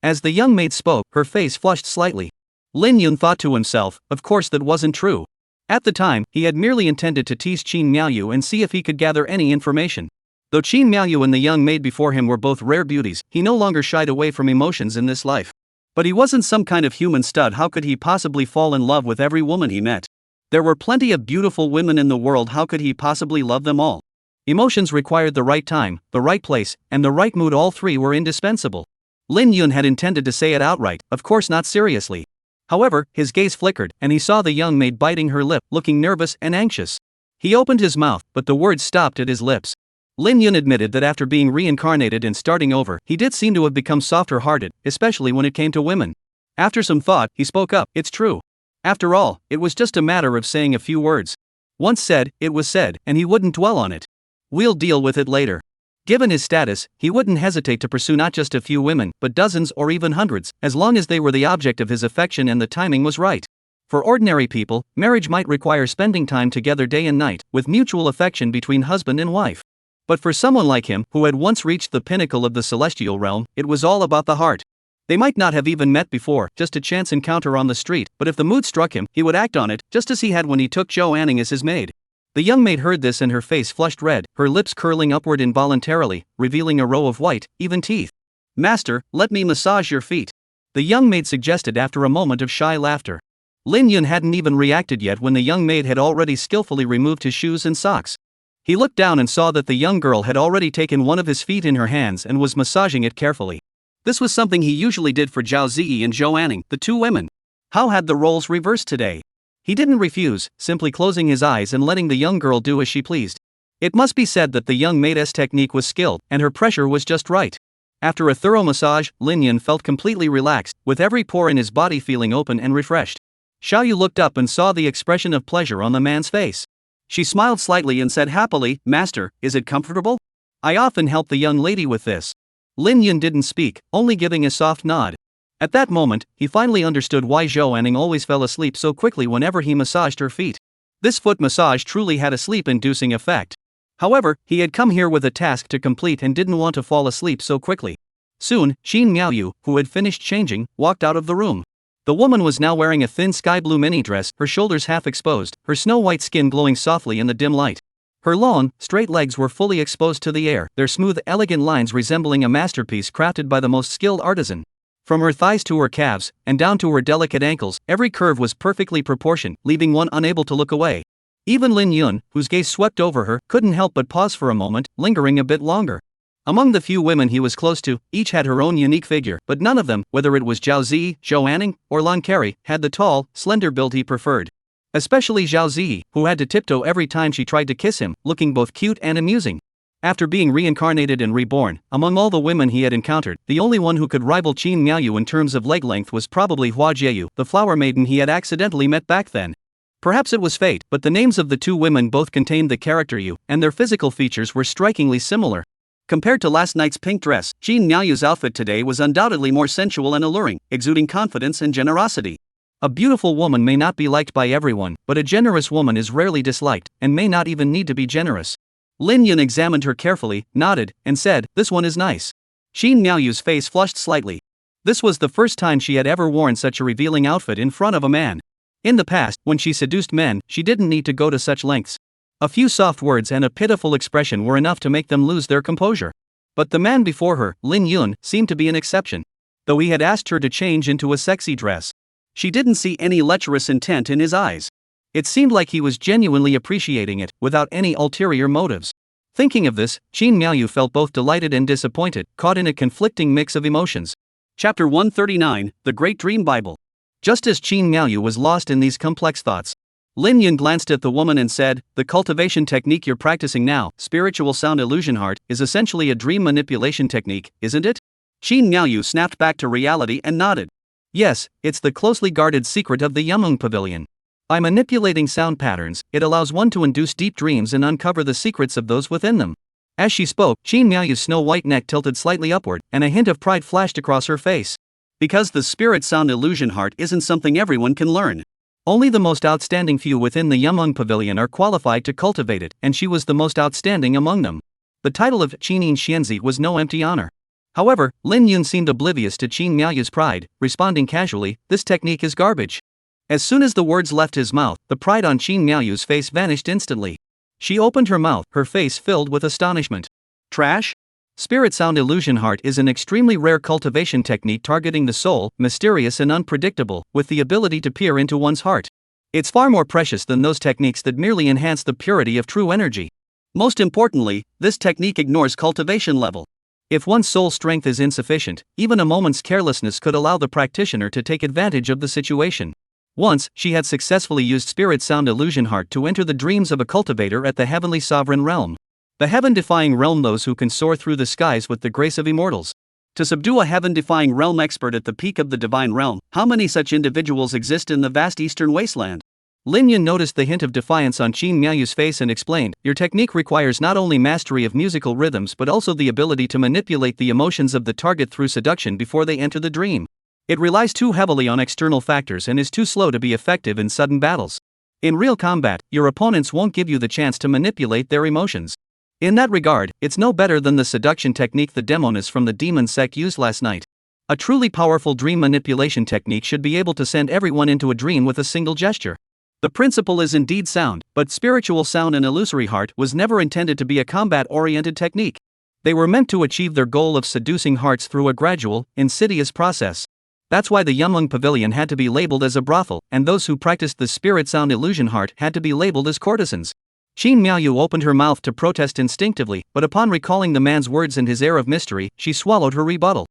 As the young maid spoke, her face flushed slightly. Lin Yun thought to himself, of course that wasn't true. At the time, he had merely intended to tease Qin Miaoyu and see if he could gather any information. Though Qin Miaoyu and the young maid before him were both rare beauties, he no longer shied away from emotions in this life. But he wasn't some kind of human stud. How could he possibly fall in love with every woman he met? There were plenty of beautiful women in the world. How could he possibly love them all? Emotions required the right time, the right place, and the right mood. All three were indispensable. Lin Yun had intended to say it outright, of course not seriously. However, his gaze flickered, and he saw the young maid biting her lip, looking nervous and anxious. He opened his mouth, but the words stopped at his lips. Lin Yun admitted that after being reincarnated and starting over, he did seem to have become softer-hearted, especially when it came to women. After some thought, he spoke up, "It's true. After all, it was just a matter of saying a few words. Once said, it was said, and he wouldn't dwell on it. We'll deal with it later." Given his status, he wouldn't hesitate to pursue not just a few women, but dozens or even hundreds, as long as they were the object of his affection and the timing was right. For ordinary people, marriage might require spending time together day and night, with mutual affection between husband and wife. But for someone like him, who had once reached the pinnacle of the celestial realm, it was all about the heart. They might not have even met before, just a chance encounter on the street, but if the mood struck him, he would act on it, just as he had when he took Zhou Anning as his maid. The young maid heard this and her face flushed red, her lips curling upward involuntarily, revealing a row of white, even teeth. "Master, let me massage your feet," the young maid suggested after a moment of shy laughter. Lin Yun hadn't even reacted yet when the young maid had already skillfully removed his shoes and socks. He looked down and saw that the young girl had already taken one of his feet in her hands and was massaging it carefully. This was something he usually did for Zhao Ziyi and Zhou Anning, the two women. How had the roles reversed today? He didn't refuse, simply closing his eyes and letting the young girl do as she pleased. It must be said that the young maid's technique was skilled, and her pressure was just right. After a thorough massage, Lin Yun felt completely relaxed, with every pore in his body feeling open and refreshed. Xiaoyu looked up and saw the expression of pleasure on the man's face. She smiled slightly and said happily, "Master, is it comfortable? I often help the young lady with this." Lin Yun didn't speak, only giving a soft nod. At that moment, he finally understood why Zhou Anning always fell asleep so quickly whenever he massaged her feet. This foot massage truly had a sleep-inducing effect. However, he had come here with a task to complete and didn't want to fall asleep so quickly. Soon, Qin Miaoyu, who had finished changing, walked out of the room. The woman was now wearing a thin sky blue mini dress, her shoulders half exposed, her snow-white skin glowing softly in the dim light. Her long, straight legs were fully exposed to the air, their smooth, elegant lines resembling a masterpiece crafted by the most skilled artisan. From her thighs to her calves, and down to her delicate ankles, every curve was perfectly proportioned, leaving one unable to look away. Even Lin Yun, whose gaze swept over her, couldn't help but pause for a moment, lingering a bit longer. Among the few women he was close to, each had her own unique figure, but none of them, whether it was Zhao Zi, Zhou Anning, or Lan Carey, had the tall, slender build he preferred. Especially Zhao Zi, who had to tiptoe every time she tried to kiss him, looking both cute and amusing. After being reincarnated and reborn, among all the women he had encountered, the only one who could rival Qin Miaoyu in terms of leg length was probably Hua Jieyu, the flower maiden he had accidentally met back then. Perhaps it was fate, but the names of the two women both contained the character Yu, and their physical features were strikingly similar. Compared to last night's pink dress, Qin Miaoyu's outfit today was undoubtedly more sensual and alluring, exuding confidence and generosity. A beautiful woman may not be liked by everyone, but a generous woman is rarely disliked, and may not even need to be generous. Lin Yun examined her carefully, nodded, and said, "This one is nice." Qin Miaoyu's face flushed slightly. This was the first time she had ever worn such a revealing outfit in front of a man. In the past, when she seduced men, she didn't need to go to such lengths. A few soft words and a pitiful expression were enough to make them lose their composure. But the man before her, Lin Yun, seemed to be an exception. Though he had asked her to change into a sexy dress, she didn't see any lecherous intent in his eyes. It seemed like he was genuinely appreciating it, without any ulterior motives. Thinking of this, Qin Miaoyu felt both delighted and disappointed, caught in a conflicting mix of emotions. Chapter 139, The Great Dream Bible. Just as Qin Miaoyu was lost in these complex thoughts, Lin Yun glanced at the woman and said, "The cultivation technique you're practicing now, spiritual sound illusion heart, is essentially a dream manipulation technique, isn't it?" Qin Miaoyu snapped back to reality and nodded. "Yes, it's the closely guarded secret of the Yumeng Pavilion. By manipulating sound patterns, it allows one to induce deep dreams and uncover the secrets of those within them." As she spoke, Qin Miaoyu's snow-white neck tilted slightly upward, and a hint of pride flashed across her face. Because the spirit sound illusion heart isn't something everyone can learn. Only the most outstanding few within the Yumeng Pavilion are qualified to cultivate it, and she was the most outstanding among them. The title of Qinin Xianzi was no empty honor. However, Lin Yun seemed oblivious to Qin Miaoyu's pride, responding casually, "This technique is garbage." As soon as the words left his mouth, the pride on Qin Miaoyu's face vanished instantly. She opened her mouth, her face filled with astonishment. Trash? Spirit sound illusion heart is an extremely rare cultivation technique targeting the soul, mysterious and unpredictable, with the ability to peer into one's heart. It's far more precious than those techniques that merely enhance the purity of true energy. Most importantly, this technique ignores cultivation level. If one's soul strength is insufficient, even a moment's carelessness could allow the practitioner to take advantage of the situation. Once, she had successfully used Spirit Sound Illusion Heart to enter the dreams of a cultivator at the Heavenly Sovereign Realm. The heaven-defying realm, those who can soar through the skies with the grace of immortals. To subdue a heaven-defying realm expert at the peak of the divine realm, how many such individuals exist in the vast eastern wasteland? Lin Yun noticed the hint of defiance on Qin Miaoyu's face and explained, "Your technique requires not only mastery of musical rhythms but also the ability to manipulate the emotions of the target through seduction before they enter the dream. It relies too heavily on external factors and is too slow to be effective in sudden battles. In real combat, your opponents won't give you the chance to manipulate their emotions. In that regard, it's no better than the seduction technique the demonists from the demon sect used last night. A truly powerful dream manipulation technique should be able to send everyone into a dream with a single gesture. The principle is indeed sound, but spiritual sound and illusory heart was never intended to be a combat-oriented technique. They were meant to achieve their goal of seducing hearts through a gradual, insidious process. That's why the Yumeng Pavilion had to be labeled as a brothel, and those who practiced the spirit sound illusion heart had to be labeled as courtesans." Qin Miaoyu opened her mouth to protest instinctively, but upon recalling the man's words and his air of mystery, she swallowed her rebuttal.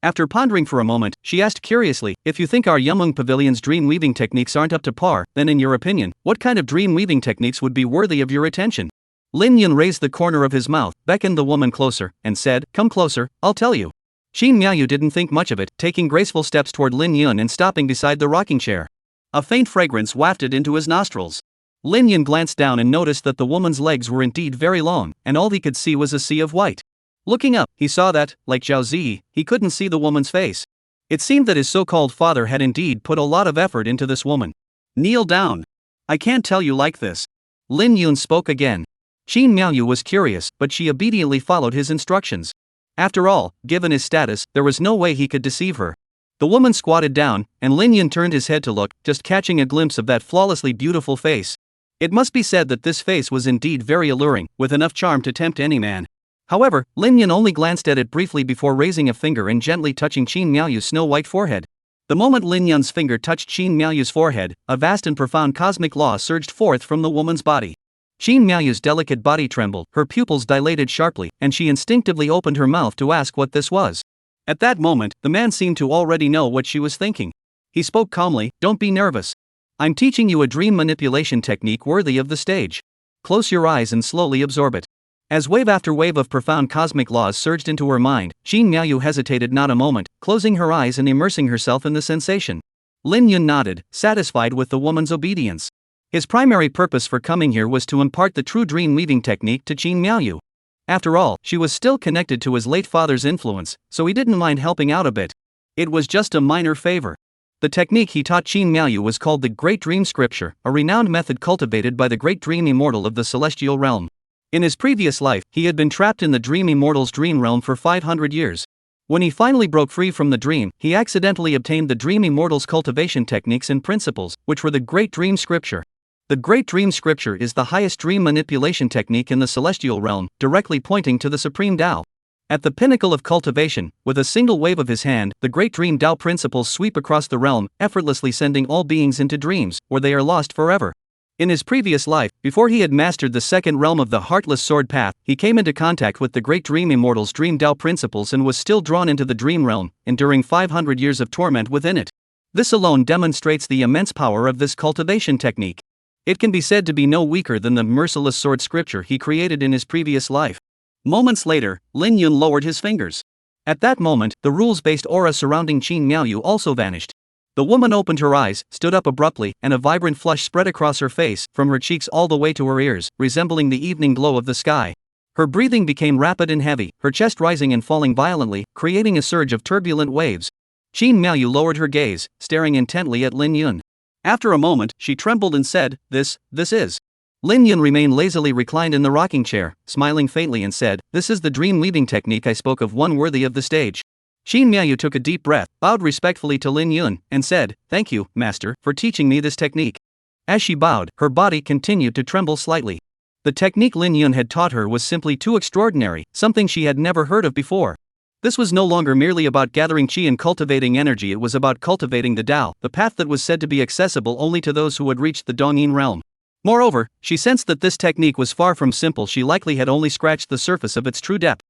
After pondering for a moment, she asked curiously, if you think our Yumung Pavilion's dream weaving techniques aren't up to par, then in your opinion, what kind of dream weaving techniques would be worthy of your attention? Lin Yun raised the corner of his mouth, beckoned the woman closer, and said, come closer, I'll tell you. Qin Miaoyu didn't think much of it, taking graceful steps toward Lin Yun and stopping beside the rocking chair. A faint fragrance wafted into his nostrils. Lin Yun glanced down and noticed that the woman's legs were indeed very long, and all he could see was a sea of white. Looking up, he saw that, like Zhao Ziyi, he couldn't see the woman's face. It seemed that his so-called father had indeed put a lot of effort into this woman. Kneel down. I can't tell you like this. Lin Yun spoke again. Qin Miaoyu was curious, but she obediently followed his instructions. After all, given his status, there was no way he could deceive her. The woman squatted down, and Lin Yun turned his head to look, just catching a glimpse of that flawlessly beautiful face. It must be said that this face was indeed very alluring, with enough charm to tempt any man. However, Lin Yun only glanced at it briefly before raising a finger and gently touching Qin Miaoyu's snow-white forehead. The moment Lin Yun's finger touched Qin Miaoyu's forehead, a vast and profound cosmic law surged forth from the woman's body. Qin Miaoyu's delicate body trembled, her pupils dilated sharply, and she instinctively opened her mouth to ask what this was. At that moment, the man seemed to already know what she was thinking. He spoke calmly, don't be nervous. I'm teaching you a dream manipulation technique worthy of the stage. Close your eyes and slowly absorb it. As wave after wave of profound cosmic laws surged into her mind, Qin Miaoyu hesitated not a moment, closing her eyes and immersing herself in the sensation. Lin Yun nodded, satisfied with the woman's obedience. His primary purpose for coming here was to impart the true dream weaving technique to Qin Miaoyu. After all, she was still connected to his late father's influence, so he didn't mind helping out a bit. It was just a minor favor. The technique he taught Qin Miaoyu was called the Great Dream Scripture, a renowned method cultivated by the Great Dream Immortal of the Celestial Realm. In his previous life, he had been trapped in the Dream Immortal's dream realm for 500 years. When he finally broke free from the dream, he accidentally obtained the Dream Immortal's cultivation techniques and principles, which were the Great Dream Scripture. The Great Dream Scripture is the highest dream manipulation technique in the Celestial Realm, directly pointing to the Supreme Tao. At the pinnacle of cultivation, with a single wave of his hand, the Great Dream Tao principles sweep across the realm, effortlessly sending all beings into dreams, where they are lost forever. In his previous life, before he had mastered the second realm of the Heartless Sword Path, he came into contact with the Great Dream Immortal's Dream Tao principles and was still drawn into the dream realm, enduring 500 years of torment within it. This alone demonstrates the immense power of this cultivation technique. It can be said to be no weaker than the merciless sword scripture he created in his previous life. Moments later, Lin Yun lowered his fingers. At that moment, the rules-based aura surrounding Qin Miaoyu also vanished. The woman opened her eyes, stood up abruptly, and a vibrant flush spread across her face, from her cheeks all the way to her ears, resembling the evening glow of the sky. Her breathing became rapid and heavy, her chest rising and falling violently, creating a surge of turbulent waves. Qin Miaoyu lowered her gaze, staring intently at Lin Yun. After a moment, she trembled and said, This is. Lin Yun remained lazily reclined in the rocking chair, smiling faintly and said, This is the dream weaving technique I spoke of, one worthy of the stage. Qin Miaoyu took a deep breath, bowed respectfully to Lin Yun, and said, Thank you, master, for teaching me this technique. As she bowed, her body continued to tremble slightly. The technique Lin Yun had taught her was simply too extraordinary, something she had never heard of before. This was no longer merely about gathering qi and cultivating energy, it was about cultivating the Tao, the path that was said to be accessible only to those who had reached the Dongyin realm. Moreover, she sensed that this technique was far from simple, she likely had only scratched the surface of its true depth.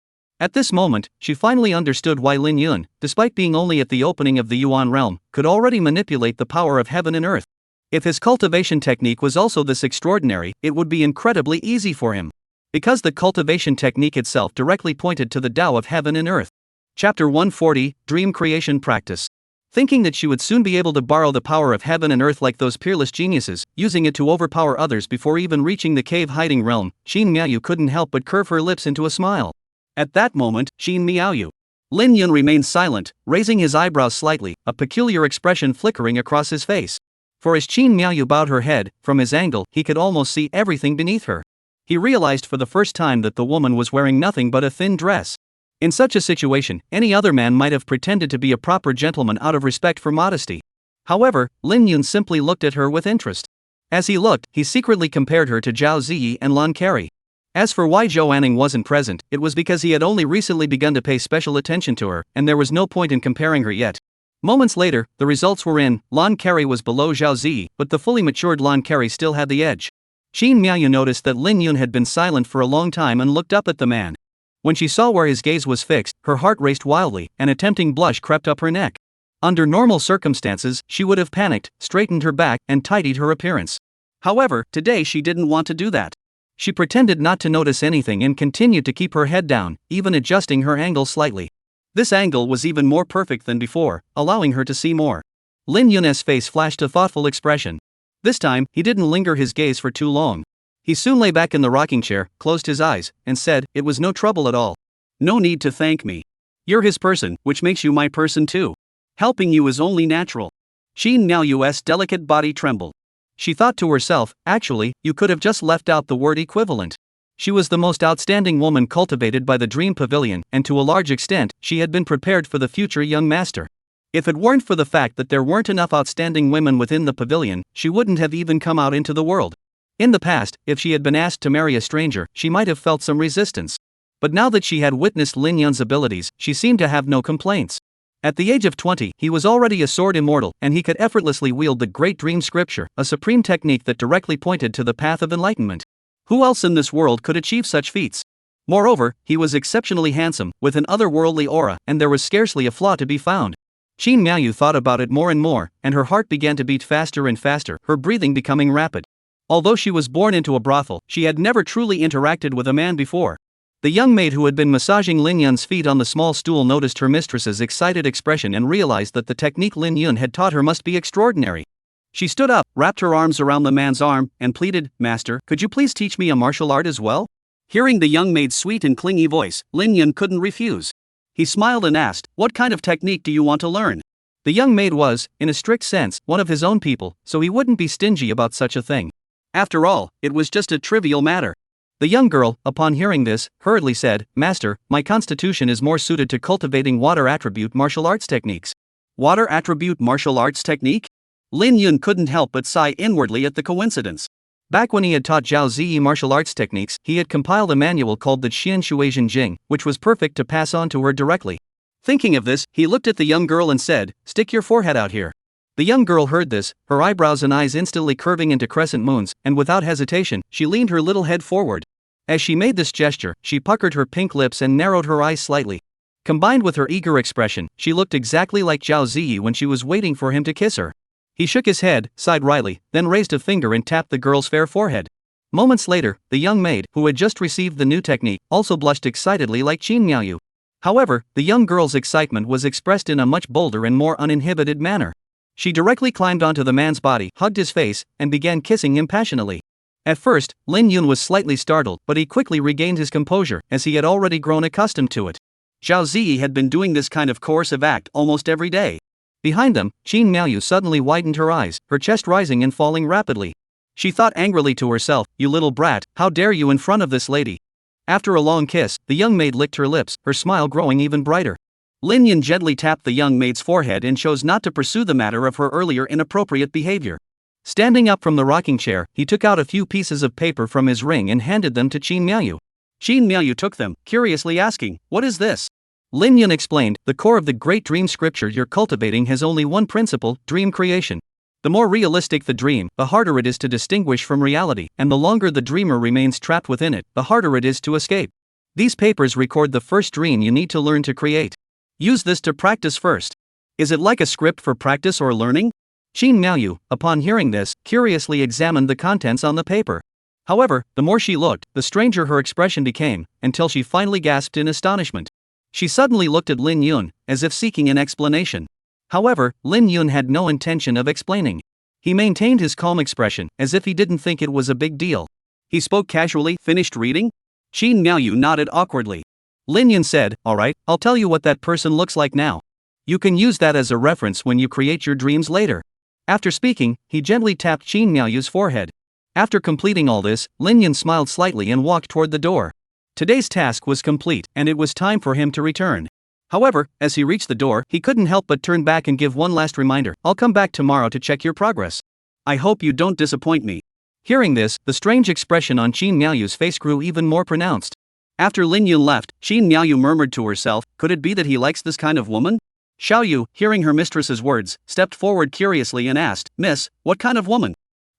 At this moment, she finally understood why Lin Yun, despite being only at the opening of the Yuan realm, could already manipulate the power of heaven and earth. If his cultivation technique was also this extraordinary, it would be incredibly easy for him. Because the cultivation technique itself directly pointed to the Tao of heaven and earth. Chapter 140, Dream Creation Practice. Thinking that she would soon be able to borrow the power of heaven and earth like those peerless geniuses, using it to overpower others before even reaching the cave hiding realm, Qin Miaoyu couldn't help but curve her lips into a smile. At that moment, Qin Miaoyu. Lin Yun remained silent, raising his eyebrows slightly, a peculiar expression flickering across his face. For as Qin Miaoyu bowed her head, from his angle, he could almost see everything beneath her. He realized for the first time that the woman was wearing nothing but a thin dress. In such a situation, any other man might have pretended to be a proper gentleman out of respect for modesty. However, Lin Yun simply looked at her with interest. As he looked, he secretly compared her to Zhao Ziyi and Lan Carey. As for why Zhou Anning wasn't present, it was because he had only recently begun to pay special attention to her, and there was no point in comparing her yet. Moments later, the results were in. Lan Carey was below Zhao Ziyi, but the fully matured Lan Carey still had the edge. Qin Miaoyu noticed that Lin Yun had been silent for a long time and looked up at the man. When she saw where his gaze was fixed, her heart raced wildly, and a tempting blush crept up her neck. Under normal circumstances, she would have panicked, straightened her back, and tidied her appearance.
However, today she didn't want to do that.
She pretended not to notice anything and continued to keep her head down, even adjusting her angle slightly.
This angle was even more perfect than before, allowing her to see more.
Lin Yun's face flashed a thoughtful expression. This time, he didn't linger his gaze for too long. He soon lay back in the rocking chair, closed his eyes, and said, "It was no trouble at all.
No need to thank me. You're his person, which makes you my person too. Helping you is only natural." Shin Miaoyu's delicate body trembled.
She thought to herself, actually, you could have just left out the word equivalent. She was the most outstanding woman cultivated by the Dream Pavilion, and to a large extent, she had been prepared for the future young master. If it weren't for the fact that there weren't enough outstanding women within the pavilion, she wouldn't have even come out into the world. In the past, if she had been asked to marry a stranger, she might have felt some resistance. But now that she had witnessed Lin Yun's abilities, she seemed to have no complaints. At the age of 20, he was already a sword immortal, and he could effortlessly wield the Great Dream Scripture, a supreme technique that directly pointed to the path of enlightenment. Who else in this world could achieve such feats? Moreover, he was exceptionally handsome, with an otherworldly aura, and there was scarcely a flaw to be found. Shin Miaoyu thought about it more and more, and her heart began to beat faster and faster, her breathing becoming rapid. Although she was born into a brothel, she had never truly interacted with a man before. The young maid who had been massaging Lin Yun's feet on the small stool noticed her mistress's excited expression and realized that the technique Lin Yun had taught her must be extraordinary. She stood up, wrapped her arms around the man's arm, and pleaded, "Master, could you please teach me a martial art as well?" Hearing the young maid's sweet and clingy voice, Lin Yun couldn't refuse. He smiled and asked, "What kind of technique do you want to learn?" The young maid was, in a strict sense, one of his own people, so he wouldn't be stingy about such a thing. After all, it was just a trivial matter. The young girl, upon hearing this, hurriedly said, "Master, my constitution is more suited to cultivating water attribute martial arts techniques." Water attribute martial arts technique? Lin Yun couldn't help but sigh inwardly at the coincidence. Back when he had taught Zhao Ziyi martial arts techniques, he had compiled a manual called the Xian Shuizhen Jing, which was perfect to pass on to her directly. Thinking of this, he looked at the young girl and said, "Stick your forehead out here." The young girl heard this, her eyebrows and eyes instantly curving into crescent moons, and without hesitation, she leaned her little head forward. As she made this gesture, she puckered her pink lips and narrowed her eyes slightly. Combined with her eager expression, she looked exactly like Zhao Ziyi when she was waiting for him to kiss her. He shook his head, sighed wryly, then raised a finger and tapped the girl's fair forehead. Moments later, the young maid, who had just received the new technique, also blushed excitedly like Qin Miaoyu. However, the young girl's excitement was expressed in a much bolder and more uninhibited manner. She directly climbed onto the man's body, hugged his face, and began kissing him passionately. At first, Lin Yun was slightly startled, but he quickly regained his composure, as he had already grown accustomed to it. Zhao Ziyi had been doing this kind of coercive act almost every day. Behind them, Qin Miaoyu suddenly widened her eyes, her chest rising and falling rapidly. She thought angrily to herself, "You little brat, how dare you in front of this lady?" After a long kiss, the young maid licked her lips, her smile growing even brighter. Lin Yun gently tapped the young maid's forehead and chose not to pursue the matter of her earlier inappropriate behavior. Standing up from the rocking chair, he took out a few pieces of paper from his ring and handed them to Qin Miaoyu. Qin Miaoyu took them, curiously asking, "What is this?" Lin Yun explained, "The core of the great dream scripture you're cultivating has only one principle, dream creation. The more realistic the dream, the harder it is to distinguish from reality, and the longer the dreamer remains trapped within it, the harder it is to escape. These papers record the first dream you need to learn to create. Use this to practice first." Is it like a script for practice or learning? Qin Miaoyu, upon hearing this, curiously examined the contents on the paper. However, the more she looked, the stranger her expression became, until she finally gasped in astonishment. She suddenly looked at Lin Yun, as if seeking an explanation. However, Lin Yun had no intention of explaining. He maintained his calm expression, as if he didn't think it was a big deal. He spoke casually, "Finished reading?" Qin Miaoyu nodded awkwardly. Lin Yun said, "All right, I'll tell you what that person looks like now. You can use that as a reference when you create your dreams later." After speaking, he gently tapped Qin Miaoyu's forehead. After completing all this, Lin Yun smiled slightly and walked toward the door. Today's task was complete, and it was time for him to return. However, as he reached the door, he couldn't help but turn back and give one last reminder, "I'll come back tomorrow to check your progress. I hope you don't disappoint me." Hearing this, the strange expression on Qin Miaoyu's face grew even more pronounced. After Lin Yun left, Qin Miaoyu murmured to herself, "Could it be that he likes this kind of woman?" Xiao Yu, hearing her mistress's words, stepped forward curiously and asked, "Miss, what kind of woman?"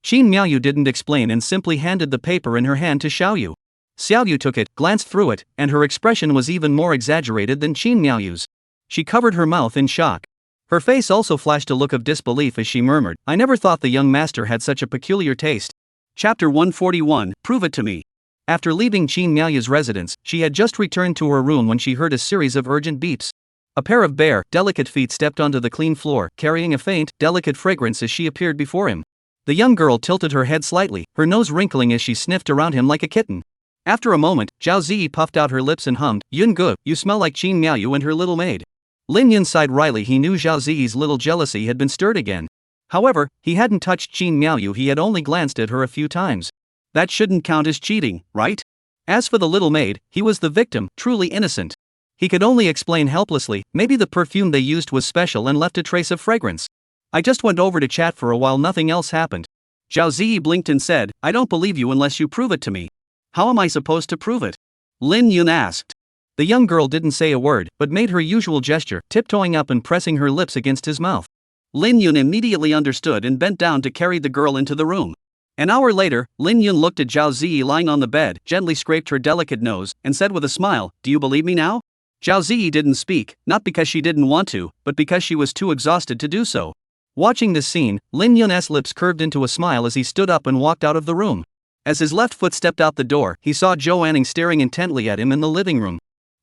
Qin Miaoyu didn't explain and simply handed the paper in her hand to Xiao Yu. Xiaoyu took it, glanced through it, and her expression was even more exaggerated than Qin Miaoyu's. She covered her mouth in shock. Her face also flashed a look of disbelief as she murmured, "I never thought the young master had such a peculiar taste."
Chapter 141, Prove It to Me.
After leaving Qin Miaoyu's residence, she had just returned to her room when she heard a series of urgent beeps. A pair of bare, delicate feet stepped onto the clean floor, carrying a faint, delicate fragrance as she appeared before him. The young girl tilted her head slightly, her nose wrinkling as she sniffed around him like a kitten. After a moment, Zhao Ziyi puffed out her lips and hummed, "Yun Gu, you smell like Qin Miaoyu and her little maid." Lin Yun sighed wryly. He knew Zhao Ziyi's little jealousy had been stirred again. However, he hadn't touched Qin Miaoyu, he had only glanced at her a few times.
That shouldn't count as cheating, right?
As for the little maid, he was the victim, truly innocent. He could only explain helplessly, maybe the perfume they used was special and left a trace of fragrance. "I just went over to chat for a while, nothing else happened."
Zhao Ziyi blinked and said, "I don't believe you unless you prove it to me." "How am I supposed to prove it?" Lin Yun asked.
The young girl didn't say a word, but made her usual gesture, tiptoeing up and pressing her lips against his mouth.
Lin Yun immediately understood and bent down to carry the girl into the room. An hour later, Lin Yun looked at Zhao Ziyi lying on the bed, gently scraped her delicate nose, and said with a smile, "Do you believe me now?" Zhao Ziyi didn't speak, not because she didn't want to, but because she was too exhausted to do so. Watching this scene, Lin Yun's lips curved into a smile as he stood up and walked out of the room. As his left foot stepped out the door, he saw Zhou Anning staring intently at him in the living room.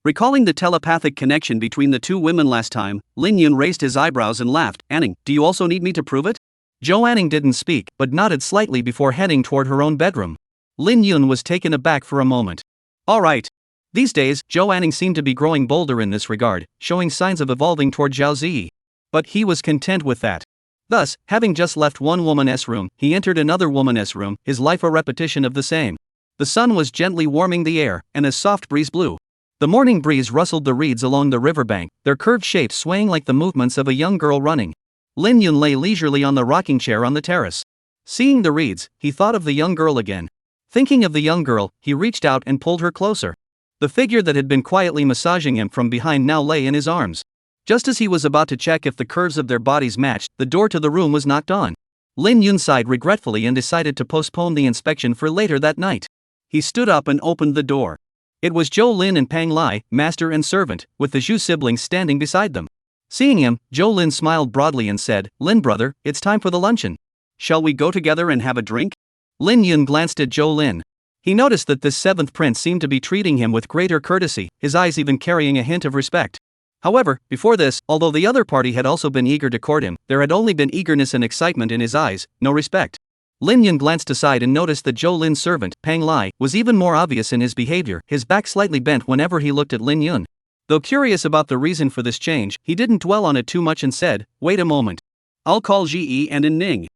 Recalling the telepathic connection between the two women last time, Lin Yun raised his eyebrows and laughed. "Anning, do you also need me to prove it?"
Zhou Anning didn't speak, but nodded slightly before heading toward her own bedroom. Lin Yun was taken aback for a moment. All right. These days, Zhou Anning seemed to be growing bolder in this regard, showing signs of evolving toward Zhao Ziyi. But he was content with that. Thus, having just left one woman's room, he entered another woman's room, his life a repetition of the same. The sun was gently warming the air, and a soft breeze blew. The morning breeze rustled the reeds along the riverbank, their curved shapes swaying like the movements of a young girl running. Lin Yun lay leisurely on the rocking chair on the terrace. Seeing the reeds, he thought of the young girl again. Thinking of the young girl, he reached out and pulled her closer. The figure that had been quietly massaging him from behind now lay in his arms. Just as he was about to check if the curves of their bodies matched, the door to the room was knocked on. Lin Yun sighed regretfully and decided to postpone the inspection for later that night. He stood up and opened the door. It was Zhou Lin and Pang Lai, master and servant, with the Zhu siblings standing beside them. Seeing him, Zhou Lin smiled broadly and said, "Lin brother, it's time for the luncheon.
Shall we go together and have a drink?"
Lin Yun glanced at Zhou Lin. He noticed that this seventh prince seemed to be treating him with greater courtesy, his eyes even carrying a hint of respect. However, before this, although the other party had also been eager to court him, there had only been eagerness and excitement in his eyes, no respect. Lin Yun glanced aside and noticed that Zhou Lin's servant, Pang Lai, was even more obvious in his behavior, his back slightly bent whenever he looked at Lin Yun. Though curious about the reason for this change, he didn't dwell on it too much and said, "Wait a moment.
I'll call Ji and Ning."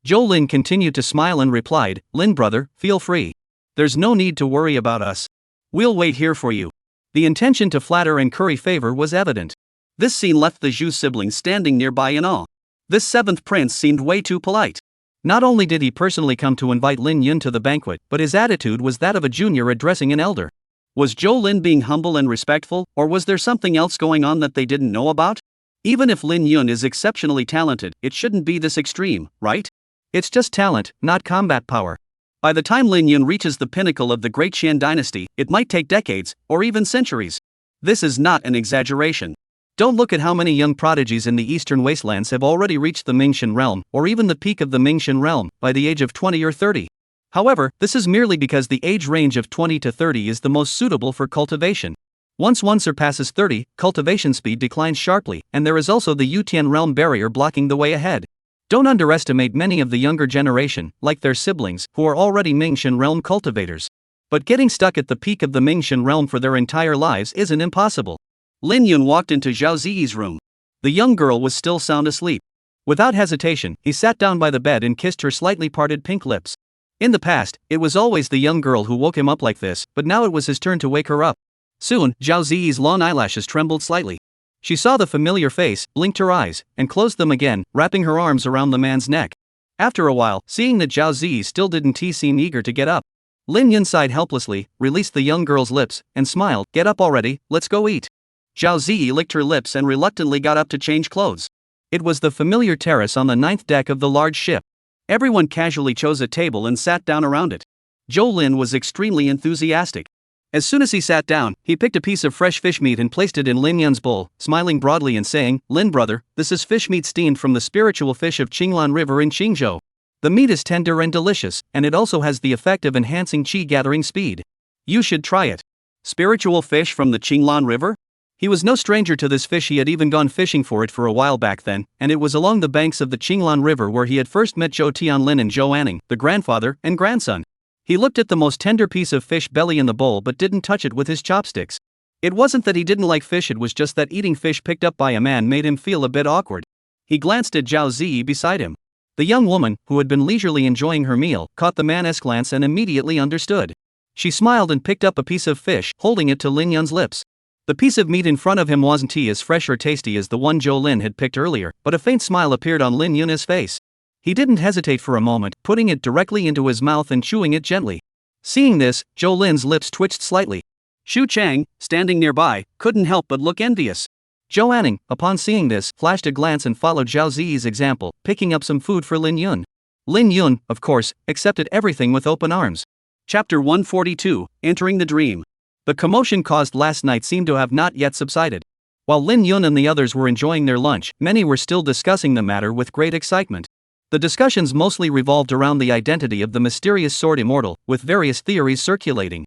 Zhou Lin continued to smile and replied, "Lin brother, feel free. There's no need to worry about us. We'll wait here for you." The intention to flatter and curry favor was evident.
This scene left the Zhu siblings standing nearby in awe. This seventh prince seemed way too polite.
Not only did he personally come to invite Lin Yun to the banquet, but his attitude was that of a junior addressing an elder.
Was Zhou Lin being humble and respectful, or was there something else going on that they didn't know about? Even if Lin Yun is exceptionally talented, it shouldn't be this extreme, right?
It's just talent, not combat power.
By the time Lin Yun reaches the pinnacle of the Great Qian dynasty, it might take decades, or even centuries. This is not an exaggeration. Don't look at how many young prodigies in the eastern wastelands have already reached the Mingxian realm, or even the peak of the Mingxian realm, by the age of 20 or 30. However, this is merely because the age range of 20 to 30 is the most suitable for cultivation. Once one surpasses 30, cultivation speed declines sharply, and there is also the Yutian realm barrier blocking the way ahead. Don't underestimate many of the younger generation, like their siblings, who are already Mingxian realm cultivators. But getting stuck at the peak of the Mingxian realm for their entire lives isn't impossible. Lin Yun walked into Zhao Ziyi's room.
The young girl was still sound asleep. Without hesitation, he sat down by the bed and kissed her slightly parted pink lips. In the past, it was always the young girl who woke him up like this, but now it was his turn to wake her up. Soon, Zhao Ziyi's long eyelashes trembled slightly. She saw the familiar face, blinked her eyes, and closed them again, wrapping her arms around the man's neck. After a while, seeing that Zhao Ziyi still didn't seem eager to get up, Lin Yun sighed helplessly, released the young girl's lips, and smiled, "Get up already, let's go eat."
Zhao Ziyi licked her lips and reluctantly got up to change clothes.
It was the familiar terrace on the 9th deck of the large ship.
Everyone casually chose a table and sat down around it. Zhou Lin was extremely enthusiastic. As soon as he sat down, he picked a piece of fresh fish meat and placed it in Lin Yun's bowl, smiling broadly and saying, "Lin brother, this is fish meat steamed from the spiritual fish of Qinglan River in Qingzhou. The meat is tender and delicious, and it also has the effect of enhancing qi gathering speed. You should try it." Spiritual fish from the Qinglan River? He was no stranger to this fish. He had even gone fishing for it for a while back then, and it was along the banks of the Qinglan River where he had first met Zhou Tianlin and Zhou Anning, the grandfather and grandson. He looked at the most tender piece of fish belly in the bowl but didn't touch it with his chopsticks. It wasn't that he didn't like fish, it was just that eating fish picked up by a man made him feel a bit awkward. He glanced at Zhao Ziyi beside him. The young woman, who had been leisurely enjoying her meal, caught the man's glance and immediately understood. She smiled and picked up a piece of fish, holding it to Lin Yun's lips. The piece of meat in front of him wasn't as fresh or tasty as the one Zhou Lin had picked earlier, but a faint smile appeared on Lin Yun's face. He didn't hesitate for a moment, putting it directly into his mouth and chewing it gently. Seeing this, Zhou Lin's lips twitched slightly. Xu Chang, standing nearby, couldn't help but look envious. Zhou Anning, upon seeing this, flashed a glance and followed Zhao Ziyi's example, picking up some food for Lin Yun. Lin Yun, of course, accepted everything with open arms. Chapter 142, Entering the Dream. The commotion caused last night seemed to have not yet subsided. While Lin Yun and the others were enjoying their lunch, many were still discussing the matter with great excitement. The discussions mostly revolved around the identity of the mysterious sword immortal, with various theories circulating.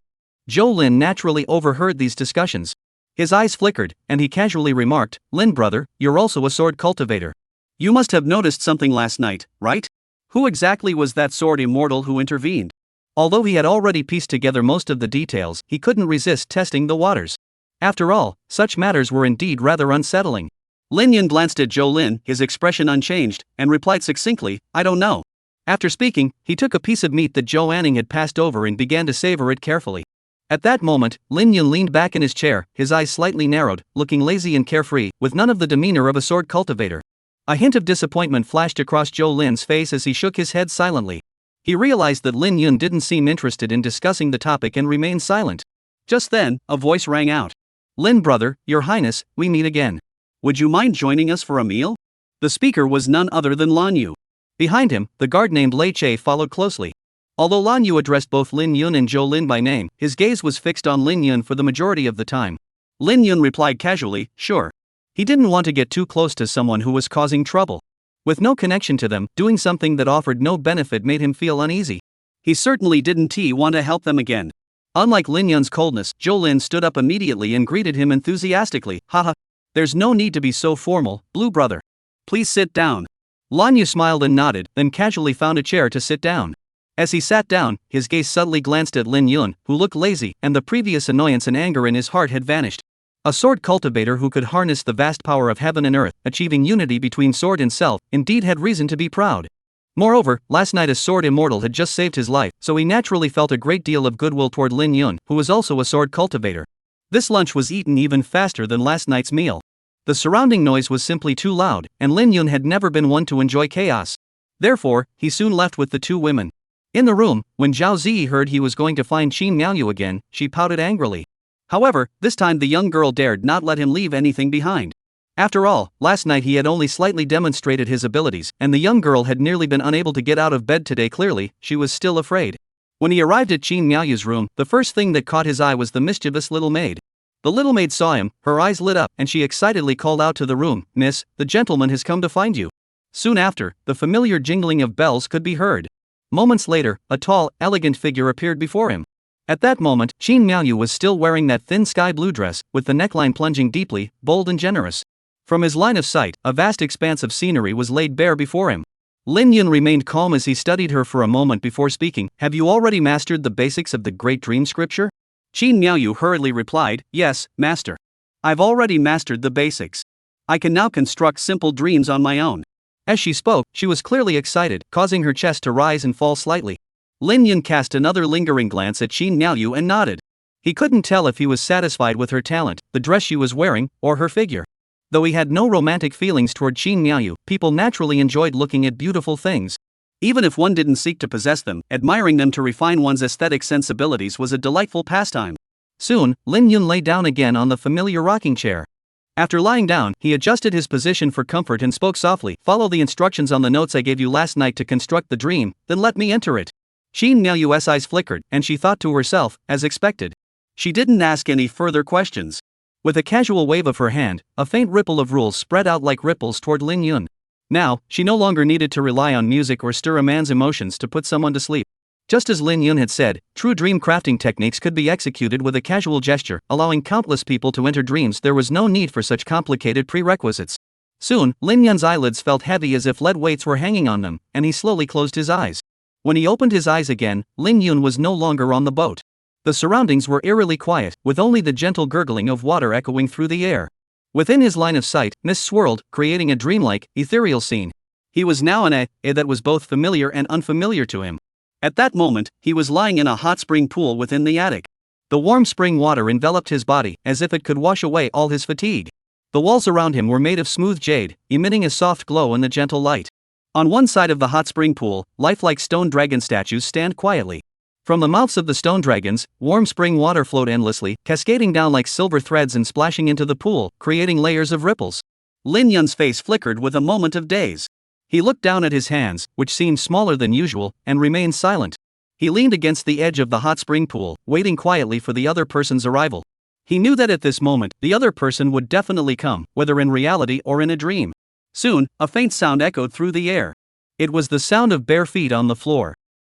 Zhou Lin naturally overheard these discussions. His eyes flickered, and he casually remarked, "Lin brother, you're also a sword cultivator. You must have noticed something last night, right? Who exactly was that sword immortal who intervened?" Although he had already pieced together most of the details, he couldn't resist testing the waters. After all, such matters were indeed rather unsettling. Lin Yun glanced at Zhou Lin, his expression unchanged, and replied succinctly, "I don't know." After speaking, he took a piece of meat that Zhou Anning had passed over and began to savor it carefully. At that moment, Lin Yun leaned back in his chair, his eyes slightly narrowed, looking lazy and carefree, with none of the demeanor of a sword cultivator. A hint of disappointment flashed across Zhou Lin's face as he shook his head silently. He realized that Lin Yun didn't seem interested in discussing the topic and remained silent. Just then, a voice rang out. "Lin brother, your highness, we meet again. Would you mind joining us for a meal?" The speaker was none other than Lan Yu. Behind him, the guard named Lei Che followed closely. Although Lan Yu addressed both Lin Yun and Zhou Lin by name, his gaze was fixed on Lin Yun for the majority of the time. Lin Yun replied casually, "Sure." He didn't want to get too close to someone who was causing trouble. With no connection to them, doing something that offered no benefit made him feel uneasy. He certainly didn't want to help them again. Unlike Lin Yun's coldness, Zhou Lin stood up immediately and greeted him enthusiastically. "Haha. There's no need to be so formal, Blue brother. Please sit down." Lan Yu smiled and nodded, then casually found a chair to sit down. As he sat down, his gaze subtly glanced at Lin Yun, who looked lazy, and the previous annoyance and anger in his heart had vanished. A sword cultivator who could harness the vast power of heaven and earth, achieving unity between sword and self, indeed had reason to be proud. Moreover, last night a sword immortal had just saved his life, so he naturally felt a great deal of goodwill toward Lin Yun, who was also a sword cultivator. This lunch was eaten even faster than last night's meal. The surrounding noise was simply too loud, and Lin Yun had never been one to enjoy chaos. Therefore, he soon left with the two women. In the room, when Zhao Ziyi heard he was going to find Qin Miaoyu again, she pouted angrily. However, this time the young girl dared not let him leave anything behind. After all, last night he had only slightly demonstrated his abilities, and the young girl had nearly been unable to get out of bed today. Clearly, she was still afraid. When he arrived at Qin Miaoyu's room, the first thing that caught his eye was the mischievous little maid. The little maid saw him, her eyes lit up, and she excitedly called out to the room, "Miss, the gentleman has come to find you." Soon after, the familiar jingling of bells could be heard. Moments later, a tall, elegant figure appeared before him. At that moment, Qin Miaoyu was still wearing that thin sky blue dress, with the neckline plunging deeply, bold and generous. From his line of sight, a vast expanse of scenery was laid bare before him. Lin Yun remained calm as he studied her for a moment before speaking. "Have you already mastered the basics of the Great Dream Scripture?" Qin Miaoyu hurriedly replied, "Yes, master. I've already mastered the basics. I can now construct simple dreams on my own." As she spoke, she was clearly excited, causing her chest to rise and fall slightly. Lin Yun cast another lingering glance at Qin Miaoyu and nodded. He couldn't tell if he was satisfied with her talent, the dress she was wearing, or her figure. Though he had no romantic feelings toward Qin Miaoyu, people naturally enjoyed looking at beautiful things. Even if one didn't seek to possess them, admiring them to refine one's aesthetic sensibilities was a delightful pastime. Soon, Lin Yun lay down again on the familiar rocking chair. After lying down, he adjusted his position for comfort and spoke softly. "Follow the instructions on the notes I gave you last night to construct the dream, then let me enter it." Shin Miaoyu's eyes flickered, and she thought to herself, as expected. She didn't ask any further questions. With a casual wave of her hand, a faint ripple of rules spread out like ripples toward Lin Yun. Now, she no longer needed to rely on music or stir a man's emotions to put someone to sleep. Just as Lin Yun had said, true dream crafting techniques could be executed with a casual gesture, allowing countless people to enter dreams. There was no need for such complicated prerequisites. Soon, Lin Yun's eyelids felt heavy as if lead weights were hanging on them, and he slowly closed his eyes. When he opened his eyes again, Lin Yun was no longer on the boat. The surroundings were eerily quiet, with only the gentle gurgling of water echoing through the air. Within his line of sight, mist swirled, creating a dreamlike, ethereal scene. He was now in a that was both familiar and unfamiliar to him. At that moment, he was lying in a hot spring pool within the attic. The warm spring water enveloped his body, as if it could wash away all his fatigue. The walls around him were made of smooth jade, emitting a soft glow in the gentle light. On one side of the hot spring pool, lifelike stone dragon statues stand quietly. From the mouths of the stone dragons, warm spring water flowed endlessly, cascading down like silver threads and splashing into the pool, creating layers of ripples. Lin Yun's face flickered with a moment of daze. He looked down at his hands, which seemed smaller than usual, and remained silent. He leaned against the edge of the hot spring pool, waiting quietly for the other person's arrival. He knew that at this moment, the other person would definitely come, whether in reality or in a dream. Soon, a faint sound echoed through the air. It was the sound of bare feet on the floor.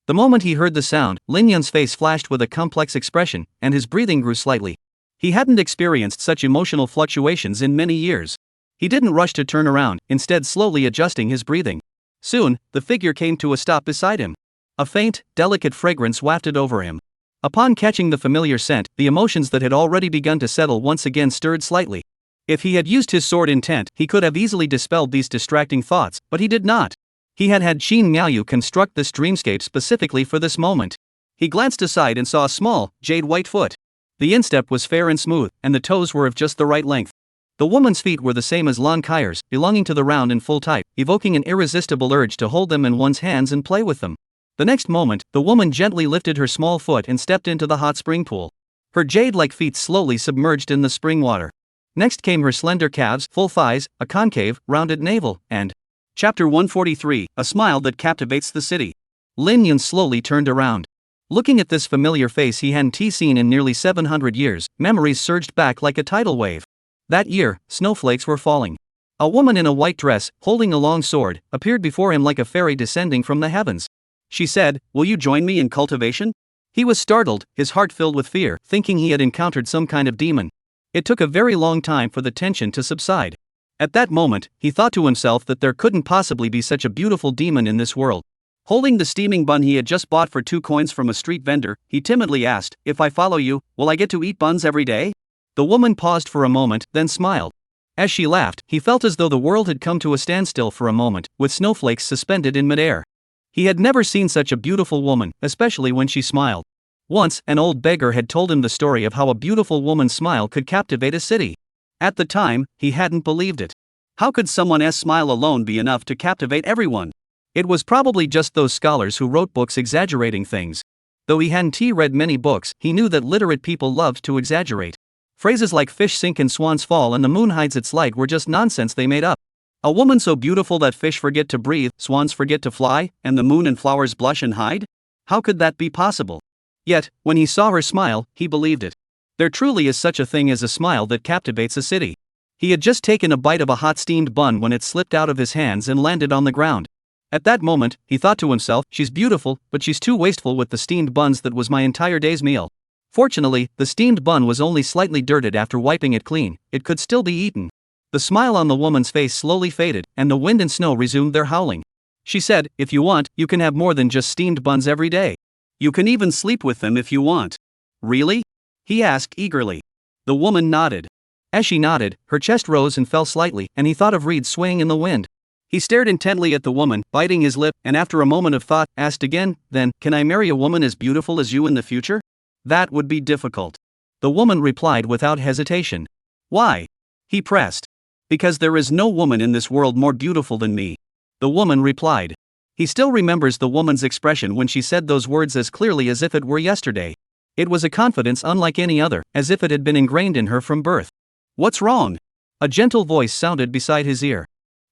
The moment he heard the sound, Lin Yun's face flashed with a complex expression, and his breathing grew slightly. He hadn't experienced such emotional fluctuations in many years. He didn't rush to turn around, instead slowly adjusting his breathing. Soon, the figure came to a stop beside him. A faint, delicate fragrance wafted over him. Upon catching the familiar scent, the emotions that had already begun to settle once again stirred slightly. If he had used his sword intent, he could have easily dispelled these distracting thoughts, but he did not. He had had Shin Miaoyu construct this dreamscape specifically for this moment. He glanced aside and saw a small, jade-white foot. The instep was fair and smooth, and the toes were of just the right length. The woman's feet were the same as Lan Kai's, belonging to the round and full type, evoking an irresistible urge to hold them in one's hands and play with them. The next moment, the woman gently lifted her small foot and stepped into the hot spring pool. Her jade-like feet slowly submerged in the spring water. Next came her slender calves, full thighs, a concave, rounded navel, and Chapter 143, A Smile That Captivates the City. Lin Yun slowly turned around. Looking at this familiar face he hadn't seen in nearly 700 years, memories surged back like a tidal wave. That year, snowflakes were falling. A woman in a white dress, holding a long sword, appeared before him like a fairy descending from the heavens. She said, "Will you join me in cultivation?" He was startled, his heart filled with fear, thinking he had encountered some kind of demon. It took a very long time for the tension to subside. At that moment, he thought to himself that there couldn't possibly be such a beautiful demon in this world. Holding the steaming bun he had just bought for 2 coins from a street vendor, he timidly asked, "If I follow you, will I get to eat buns every day?" The woman paused for a moment, then smiled. As she laughed, he felt as though the world had come to a standstill for a moment, with snowflakes suspended in midair. He had never seen such a beautiful woman, especially when she smiled. Once, an old beggar had told him the story of how a beautiful woman's smile could captivate a city. At the time, he hadn't believed it. How could someone's smile alone be enough to captivate everyone? It was probably just those scholars who wrote books exaggerating things. Though he hadn't read many books, he knew that literate people loved to exaggerate. Phrases like fish sink and swans fall and the moon hides its light were just nonsense they made up. A woman so beautiful that fish forget to breathe, swans forget to fly, and the moon and flowers blush and hide? How could that be possible? Yet, when he saw her smile, he believed it. There truly is such a thing as a smile that captivates a city. He had just taken a bite of a hot steamed bun when it slipped out of his hands and landed on the ground. At that moment, he thought to himself, "She's beautiful, but she's too wasteful with the steamed buns that was my entire day's meal." Fortunately, the steamed bun was only slightly dirted after wiping it clean, it could still be eaten. The smile on the woman's face slowly faded, and the wind and snow resumed their howling. She said, "If you want, you can have more than just steamed buns every day. You can even sleep with them if you want." "Really?" he asked eagerly. The woman nodded. As she nodded, her chest rose and fell slightly, and he thought of reeds swaying in the wind. He stared intently at the woman, biting his lip, and after a moment of thought, asked again, "Then, can I marry a woman as beautiful as you in the future?" "That would be difficult." The woman replied without hesitation. "Why?" he pressed. "Because there is no woman in this world more beautiful than me," the woman replied. He still remembers the woman's expression when she said those words as clearly as if it were yesterday. It was a confidence unlike any other, as if it had been ingrained in her from birth. "What's wrong?" a gentle voice sounded beside his ear.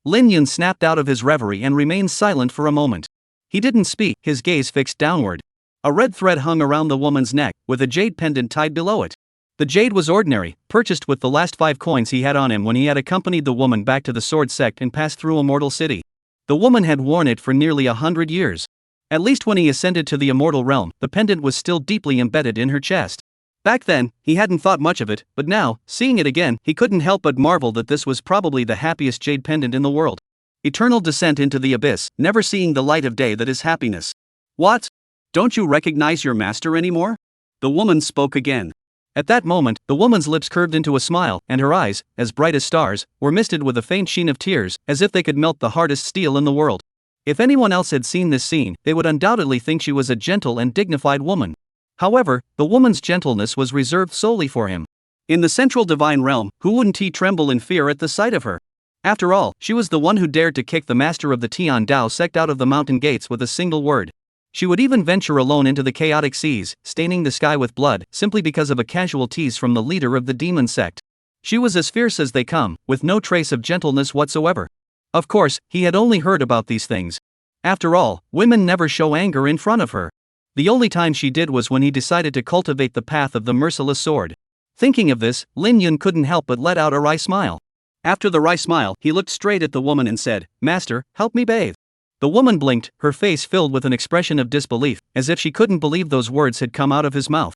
Lin Yun snapped out of his reverie and remained silent for a moment. He didn't speak, his gaze fixed downward. A red thread hung around the woman's neck, with a jade pendant tied below it. The jade was ordinary, purchased with the last 5 coins he had on him when he had accompanied the woman back to the sword sect and passed through Immortal City. The woman had worn it for nearly 100 years. At least when he ascended to the immortal realm, the pendant was still deeply embedded in her chest. Back then, he hadn't thought much of it, but now, seeing it again, he couldn't help but marvel that this was probably the happiest jade pendant in the world. Eternal descent into the abyss, never seeing the light of day, that is happiness. What? Don't you recognize your master anymore? The woman spoke again. At that moment, the woman's lips curved into a smile, and her eyes, as bright as stars, were misted with a faint sheen of tears, as if they could melt the hardest steel in the world. If anyone else had seen this scene, they would undoubtedly think she was a gentle and dignified woman. However, the woman's gentleness was reserved solely for him. In the central divine realm, who wouldn't he tremble in fear at the sight of her? After all, she was the one who dared to kick the master of the Tian Dao sect out of the mountain gates with a single word. She would even venture alone into the chaotic seas, staining the sky with blood, simply because of a casual tease from the leader of the demon sect. She was as fierce as they come, with no trace of gentleness whatsoever. Of course, he had only heard about these things. After all, women never show anger in front of her. The only time she did was when he decided to cultivate the path of the merciless sword. Thinking of this, Lin Yun couldn't help but let out a wry smile. After the wry smile, he looked straight at the woman and said, "Master, help me bathe." The woman blinked, her face filled with an expression of disbelief, as if she couldn't believe those words had come out of his mouth.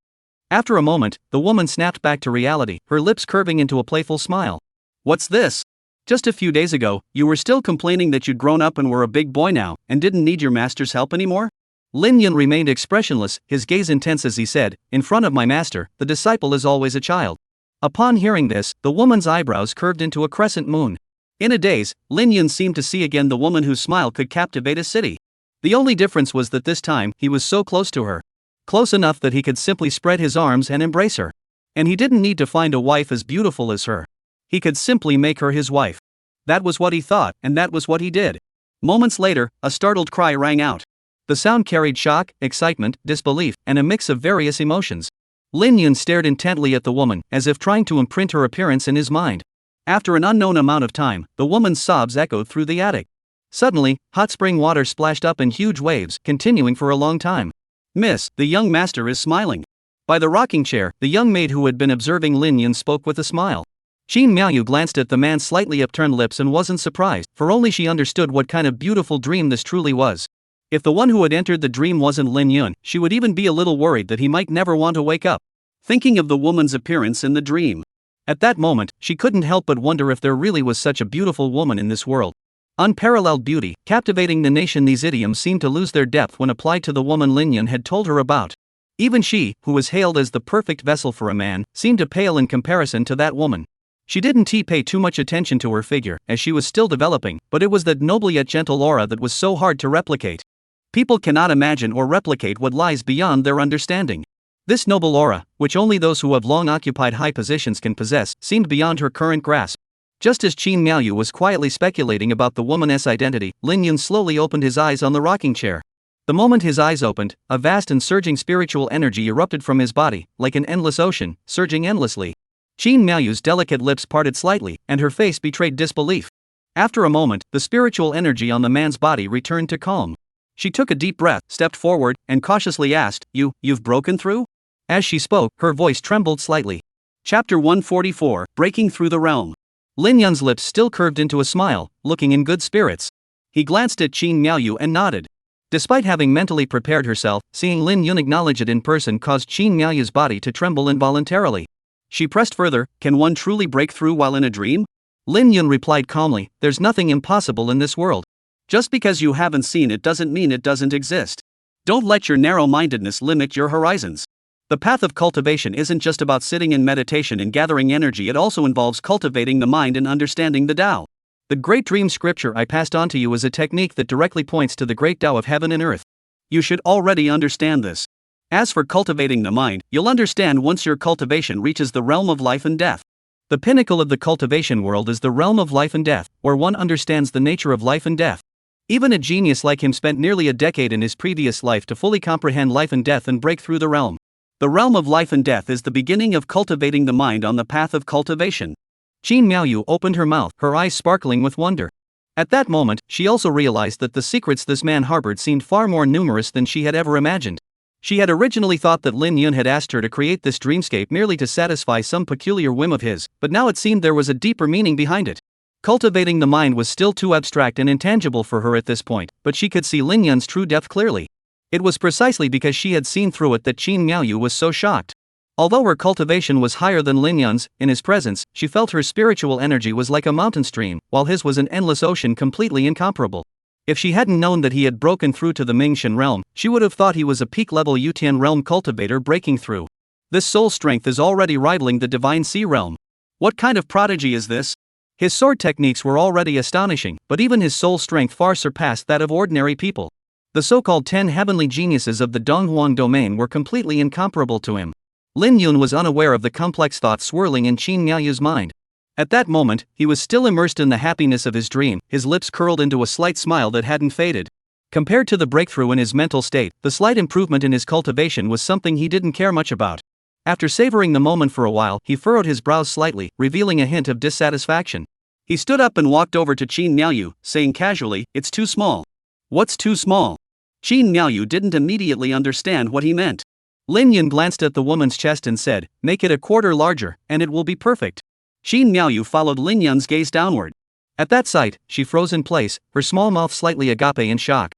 After a moment, the woman snapped back to reality, her lips curving into a playful smile. "What's this? Just a few days ago, you were still complaining that you'd grown up and were a big boy now, and didn't need your master's help anymore?" Lin Yun remained expressionless, his gaze intense as he said, "In front of my master, the disciple is always a child." Upon hearing this, the woman's eyebrows curved into a crescent moon. In a daze, Lin Yun seemed to see again the woman whose smile could captivate a city. The only difference was that this time, he was so close to her. Close enough that he could simply spread his arms and embrace her. And he didn't need to find a wife as beautiful as her. He could simply make her his wife. That was what he thought, and that was what he did. Moments later, a startled cry rang out. The sound carried shock, excitement, disbelief, and a mix of various emotions. Lin Yun stared intently at the woman, as if trying to imprint her appearance in his mind. After an unknown amount of time, the woman's sobs echoed through the attic. Suddenly, hot spring water splashed up in huge waves, continuing for a long time. "Miss, the young master is smiling." By the rocking chair, the young maid who had been observing Lin Yun spoke with a smile. Qin Miaoyu glanced at the man's slightly upturned lips and wasn't surprised, for only she understood what kind of beautiful dream this truly was. If the one who had entered the dream wasn't Lin Yun, she would even be a little worried that he might never want to wake up. Thinking of the woman's appearance in the dream. At that moment, she couldn't help but wonder if there really was such a beautiful woman in this world. Unparalleled beauty, captivating the nation. These idioms seemed to lose their depth when applied to the woman Lin Yun had told her about. Even she, who was hailed as the perfect vessel for a man, seemed to pale in comparison to that woman. She didn't pay too much attention to her figure, as she was still developing, but it was that noble yet gentle aura that was so hard to replicate. People cannot imagine or replicate what lies beyond their understanding. This noble aura, which only those who have long occupied high positions can possess, seemed beyond her current grasp. Just as Qin Miaoyu was quietly speculating about the woman's identity, Lin Yun slowly opened his eyes on the rocking chair. The moment his eyes opened, a vast and surging spiritual energy erupted from his body, like an endless ocean, surging endlessly. Qin Miaoyu's delicate lips parted slightly, and her face betrayed disbelief. After a moment, the spiritual energy on the man's body returned to calm. She took a deep breath, stepped forward, and cautiously asked, You've broken through?" As she spoke, her voice trembled slightly. Chapter 144, Breaking Through the Realm. Lin Yun's lips still curved into a smile, looking in good spirits. He glanced at Qin Miaoyu and nodded. Despite having mentally prepared herself, seeing Lin Yun acknowledge it in person caused Qin Miaoyu's body to tremble involuntarily. She pressed further, "Can one truly break through while in a dream?" Lin Yun replied calmly, "There's nothing impossible in this world. Just because you haven't seen it doesn't mean it doesn't exist. Don't let your narrow-mindedness limit your horizons. The path of cultivation isn't just about sitting in meditation and gathering energy, it also involves cultivating the mind and understanding the Tao. The Great Dream scripture I passed on to you is a technique that directly points to the great Tao of heaven and earth. You should already understand this. As for cultivating the mind, you'll understand once your cultivation reaches the realm of life and death. The pinnacle of the cultivation world is the realm of life and death, where one understands the nature of life and death. Even a genius like him spent nearly a decade in his previous life to fully comprehend life and death and break through the realm. The realm of life and death is the beginning of cultivating the mind on the path of cultivation. Qin Miaoyu opened her mouth, her eyes sparkling with wonder. At that moment, she also realized that the secrets this man harbored seemed far more numerous than she had ever imagined.
She had originally thought that Lin Yun had asked her to create this dreamscape merely to satisfy some peculiar whim of his, but now it seemed there was a deeper meaning behind it. Cultivating the mind was still too abstract and intangible for her at this point, but she could see Lin Yun's true depth clearly. It was precisely because she had seen through it that Qin Miaoyu was so shocked. Although her cultivation was higher than Lin Yun's, in his presence, she felt her spiritual energy was like a mountain stream, while his was an endless ocean completely incomparable. If she hadn't known that he had broken through to the Mingshan realm, she would have thought he was a peak-level Yutian realm cultivator breaking through. This soul strength is already rivaling the Divine Sea realm. What kind of prodigy is this? His sword techniques were already astonishing, but even his soul strength far surpassed that of ordinary people. The so-called 10 heavenly geniuses of the Donghuang domain were completely incomparable to him. Lin Yun was unaware of the complex thoughts swirling in Qin Miaoyu's mind. At that moment, he was still immersed in the happiness of his dream, his lips curled into a slight smile that hadn't faded. Compared to the breakthrough in his mental state, the slight improvement in his cultivation was something he didn't care much about. After savoring the moment for a while, he furrowed his brows slightly, revealing a hint of dissatisfaction. He stood up and walked over to Qin Miaoyu, saying casually, "It's too small." "What's too small?" Qin Miaoyu didn't immediately understand what he meant. Lin Yun glanced at the woman's chest and said, "Make it a quarter larger, and it will be perfect." Qin Miaoyu followed Lin Yun's gaze downward. At that sight, she froze in place, her small mouth slightly agape in shock.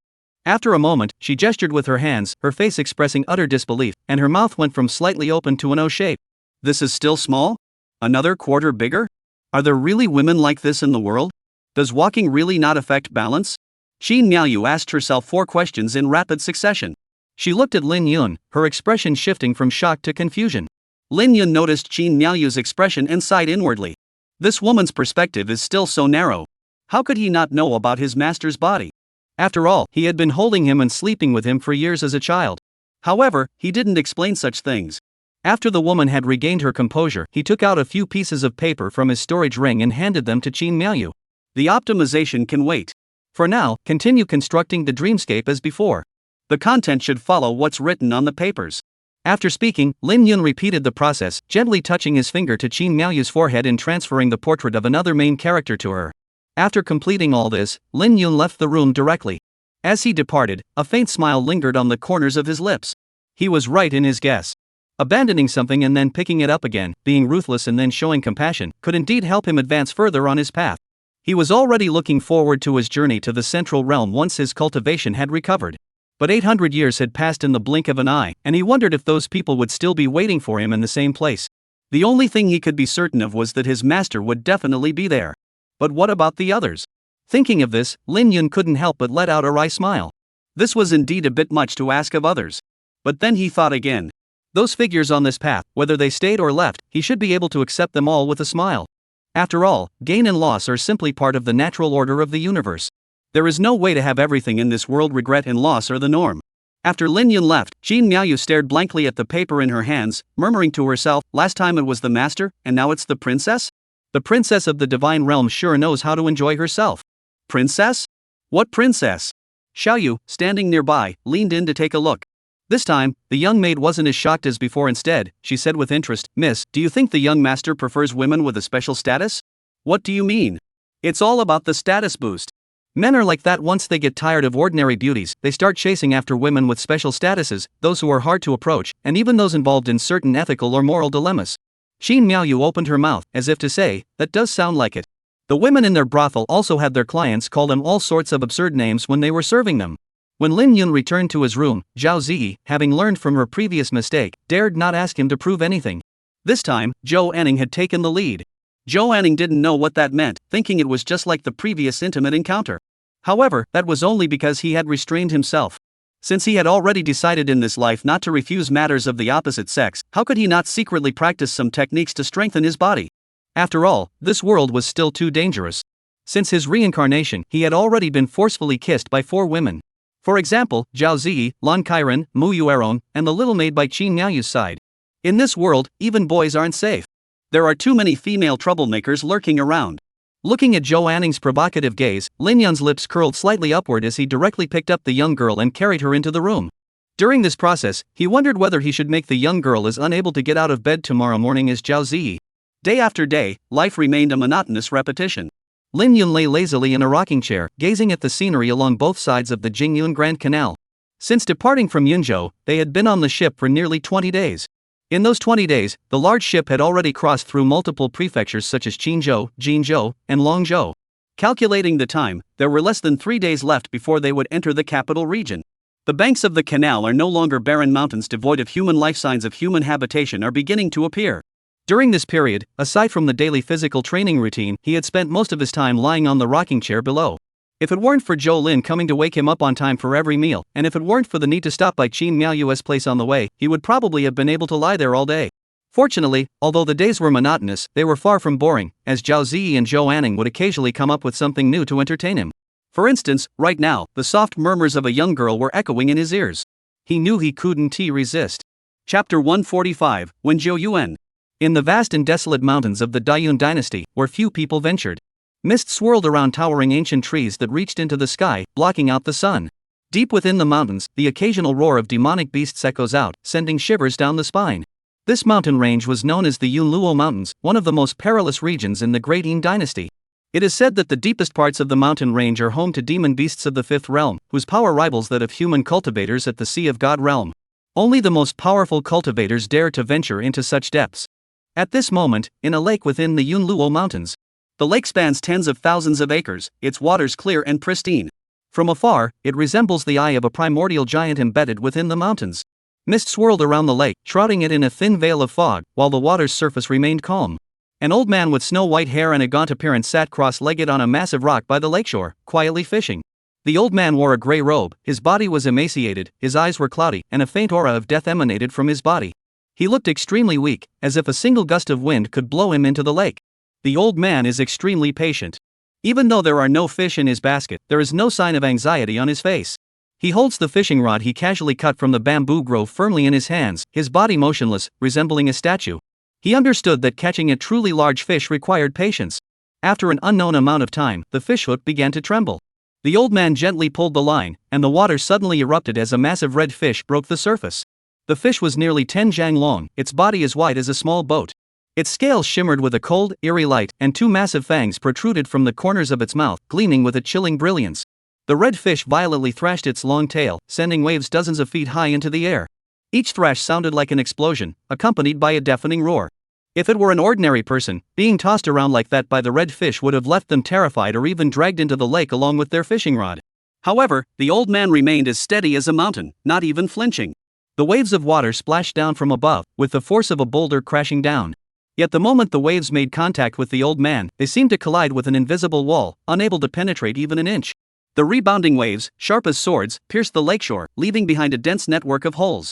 After a moment, she gestured with her hands, her face expressing utter disbelief, and her mouth went from slightly open to an O shape. "This is still small? Another quarter bigger? Are there really women like this in the world? Does walking really not affect balance?" Qin Miaoyu asked herself 4 questions in rapid succession. She looked at Lin Yun, her expression shifting from shock to confusion. Lin Yun noticed Qin Miaoyu's expression and sighed inwardly. This woman's perspective is still so narrow. How could he not know about his master's body? After all, he had been holding him and sleeping with him for years as a child. However, he didn't explain such things. After the woman had regained her composure, he took out a few pieces of paper from his storage ring and handed them to Qin Miaoyu. "The optimization can wait. For now, continue constructing the dreamscape as before. The content should follow what's written on the papers." After speaking, Lin Yun repeated the process, gently touching his finger to Qin Miaoyu's forehead and transferring the portrait of another main character to her. After completing all this, Lin Yun left the room directly. As he departed, a faint smile lingered on the corners of his lips. He was right in his guess. Abandoning something and then picking it up again, being ruthless and then showing compassion, could indeed help him advance further on his path. He was already looking forward to his journey to the central realm once his cultivation had recovered. But 800 years had passed in the blink of an eye, and he wondered if those people would still be waiting for him in the same place. The only thing he could be certain of was that his master would definitely be there. But what about the others? Thinking of this, Lin Yun couldn't help but let out a wry smile. This was indeed a bit much to ask of others. But then he thought again. Those figures on this path, whether they stayed or left, he should be able to accept them all with a smile. After all, gain and loss are simply part of the natural order of the universe. There is no way to have everything in this world. Regret and loss are the norm. After Lin Yun left, Qin Miaoyu stared blankly at the paper in her hands, murmuring to herself, "Last time it was the master, and now it's the princess? The princess of the divine realm sure knows how to enjoy herself." "Princess? What princess?" Xiaoyu, standing nearby, leaned in to take a look. This time, the young maid wasn't as shocked as before. Instead, she said with interest, "Miss, do you think the young master prefers women with a special status?" "What do you mean?" "It's all about the status boost. Men are like that. Once they get tired of ordinary beauties, they start chasing after women with special statuses, those who are hard to approach, and even those involved in certain ethical or moral dilemmas." Qin Miaoyu opened her mouth, as if to say, "That does sound like it." The women in their brothel also had their clients call them all sorts of absurd names when they were serving them. When Lin Yun returned to his room, Zhao Ziyi, having learned from her previous mistake, dared not ask him to prove anything. This time, Zhou Anning had taken the lead. Zhou Anning didn't know what that meant, thinking it was just like the previous intimate encounter. However, that was only because he had restrained himself. Since he had already decided in this life not to refuse matters of the opposite sex, how could he not secretly practice some techniques to strengthen his body? After all, this world was still too dangerous. Since his reincarnation, he had already been forcefully kissed by 4 women. For example, Zhao Ziyi, Lan Kairan, Mu Yueron, and the little maid by Qin Miaoyu's side. In this world, even boys aren't safe. There are too many female troublemakers lurking around. Looking at Zhou Anning's provocative gaze, Lin Yun's lips curled slightly upward as he directly picked up the young girl and carried her into the room. During this process, he wondered whether he should make the young girl as unable to get out of bed tomorrow morning as Zhao Ziyi. Day after day, life remained a monotonous repetition. Lin Yun lay lazily in a rocking chair, gazing at the scenery along both sides of the Jingyun Grand Canal. Since departing from Yunzhou, they had been on the ship for nearly 20 days. In those 20 days, the large ship had already crossed through multiple prefectures such as Qinzhou, Jinzhou, and Longzhou. Calculating the time, there were less than 3 days left before they would enter the capital region. The banks of the canal are no longer barren mountains devoid of human life. Signs of human habitation are beginning to appear. During this period, aside from the daily physical training routine, he had spent most of his time lying on the rocking chair below. If it weren't for Zhou Lin coming to wake him up on time for every meal, and if it weren't for the need to stop by Qin Miaoyu's place on the way, he would probably have been able to lie there all day. Fortunately, although the days were monotonous, they were far from boring, as Zhao Ziyi and Zhou Anning would occasionally come up with something new to entertain him. For instance, right now, the soft murmurs of a young girl were echoing in his ears. He knew he couldn't resist. Chapter 145, When Zhou Yuan. In the vast and desolate mountains of the Daiyun dynasty, where few people ventured, mist swirled around towering ancient trees that reached into the sky, blocking out the sun. Deep within the mountains, the occasional roar of demonic beasts echoes out, sending shivers down the spine. This mountain range was known as the Yunluo Mountains, one of the most perilous regions in the Great Yin dynasty. It is said that the deepest parts of the mountain range are home to demon beasts of the fifth realm, whose power rivals that of human cultivators at the Sea of God realm. Only the most powerful cultivators dare to venture into such depths. At this moment, in a lake within the Yunluo Mountains, the lake spans tens of thousands of acres, its waters clear and pristine. From afar, it resembles the eye of a primordial giant embedded within the mountains. Mist swirled around the lake, shrouding it in a thin veil of fog, while the water's surface remained calm. An old man with snow-white hair and a gaunt appearance sat cross-legged on a massive rock by the lakeshore, quietly fishing. The old man wore a gray robe, his body was emaciated, his eyes were cloudy, and a faint aura of death emanated from his body. He looked extremely weak, as if a single gust of wind could blow him into the lake. The old man is extremely patient. Even though there are no fish in his basket, there is no sign of anxiety on his face. He holds the fishing rod he casually cut from the bamboo grove firmly in his hands, his body motionless, resembling a statue. He understood that catching a truly large fish required patience. After an unknown amount of time, the fish hook began to tremble. The old man gently pulled the line, and the water suddenly erupted as a massive red fish broke the surface. The fish was nearly 10 zhang long, its body as wide as a small boat. Its scales shimmered with a cold, eerie light, and two massive fangs protruded from the corners of its mouth, gleaming with a chilling brilliance. The red fish violently thrashed its long tail, sending waves dozens of feet high into the air. Each thrash sounded like an explosion, accompanied by a deafening roar. If it were an ordinary person, being tossed around like that by the red fish would have left them terrified or even dragged into the lake along with their fishing rod. However, the old man remained as steady as a mountain, not even flinching. The waves of water splashed down from above, with the force of a boulder crashing down. Yet the moment the waves made contact with the old man, they seemed to collide with an invisible wall, unable to penetrate even an inch. The rebounding waves, sharp as swords, pierced the lakeshore, leaving behind a dense network of holes.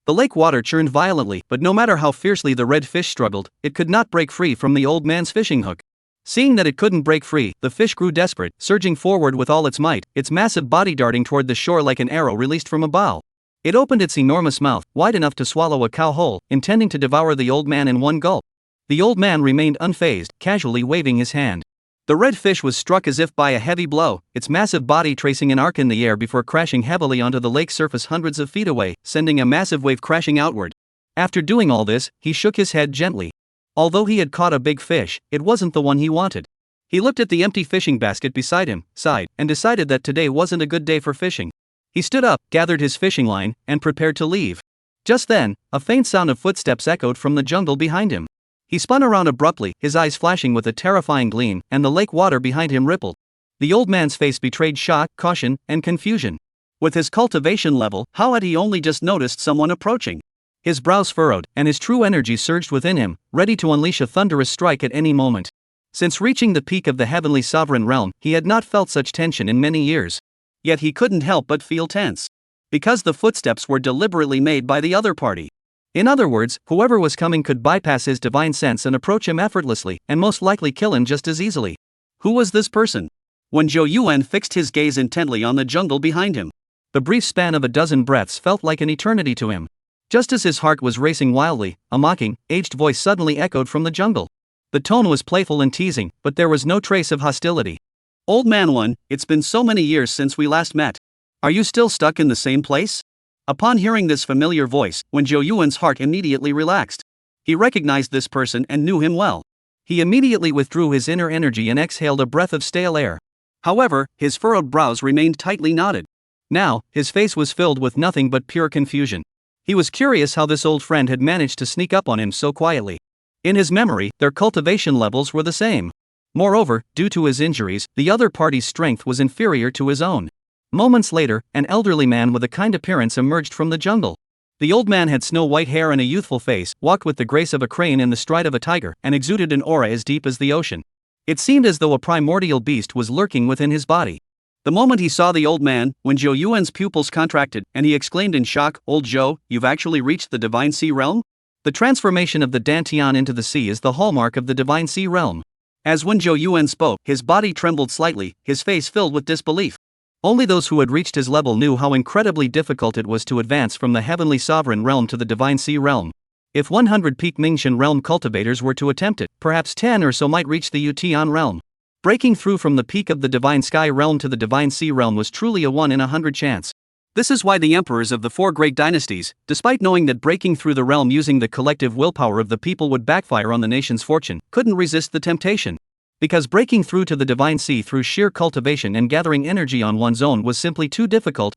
The lake water churned violently, but no matter how fiercely the red fish struggled, it could not break free from the old man's fishing hook. Seeing that it couldn't break free, the fish grew desperate, surging forward with all its might, its massive body darting toward the shore like an arrow released from a bow. It opened its enormous mouth, wide enough to swallow a cow whole, intending to devour the old man in one gulp. The old man remained unfazed, casually waving his hand. The red fish was struck as if by a heavy blow, its massive body tracing an arc in the air before crashing heavily onto the lake surface hundreds of feet away, sending a massive wave crashing outward. After doing all this, he shook his head gently. Although he had caught a big fish, it wasn't the one he wanted. He looked at the empty fishing basket beside him, sighed, and decided that today wasn't a good day for fishing. He stood up, gathered his fishing line, and prepared to leave. Just then, a faint sound of footsteps echoed from the jungle behind him. He spun around abruptly, his eyes flashing with a terrifying gleam, and the lake water behind him rippled. The old man's face betrayed shock, caution, and confusion. With his cultivation level, how had he only just noticed someone approaching? His brows furrowed, and his true energy surged within him, ready to unleash a thunderous strike at any moment. Since reaching the peak of the heavenly sovereign realm, he had not felt such tension in many years. Yet he couldn't help but feel tense. Because the footsteps were deliberately made by the other party. In other words, whoever was coming could bypass his divine sense and approach him effortlessly, and most likely kill him just as easily. Who was this person? When Zhou Yuan fixed his gaze intently on the jungle behind him, the brief span of a dozen breaths felt like an eternity to him. Just as his heart was racing wildly, a mocking, aged voice suddenly echoed from the jungle. The tone was playful and teasing, but there was no trace of hostility. "Old man one, it's been so many years since we last met. Are you still stuck in the same place?" Upon hearing this familiar voice, when Zhou Yuan's heart immediately relaxed. He recognized this person and knew him well. He immediately withdrew his inner energy and exhaled a breath of stale air. However, his furrowed brows remained tightly knotted. Now, his face was filled with nothing but pure confusion. He was curious how this old friend had managed to sneak up on him so quietly. In his memory, their cultivation levels were the same. Moreover, due to his injuries, the other party's strength was inferior to his own. Moments later, an elderly man with a kind appearance emerged from the jungle. The old man had snow-white hair and a youthful face, walked with the grace of a crane and the stride of a tiger, and exuded an aura as deep as the ocean. It seemed as though a primordial beast was lurking within his body. The moment he saw the old man, Wen Zhou Yuan's pupils contracted, and he exclaimed in shock, "Old Zhou, you've actually reached the Divine Sea Realm?" The transformation of the Dantian into the sea is the hallmark of the Divine Sea Realm. As Wen Zhou Yuan spoke, his body trembled slightly, his face filled with disbelief. Only those who had reached his level knew how incredibly difficult it was to advance from the Heavenly Sovereign Realm to the Divine Sea Realm. If 100 peak Mingxian realm cultivators were to attempt it, perhaps 10 or so might reach the Yutian realm. Breaking through from the peak of the Divine Sky Realm to the Divine Sea Realm was truly a 1 in 100 chance. This is why the emperors of the 4 great dynasties, despite knowing that breaking through the realm using the collective willpower of the people would backfire on the nation's fortune, couldn't resist the temptation. Because breaking through to the Divine Sea through sheer cultivation and gathering energy on one's own was simply too difficult.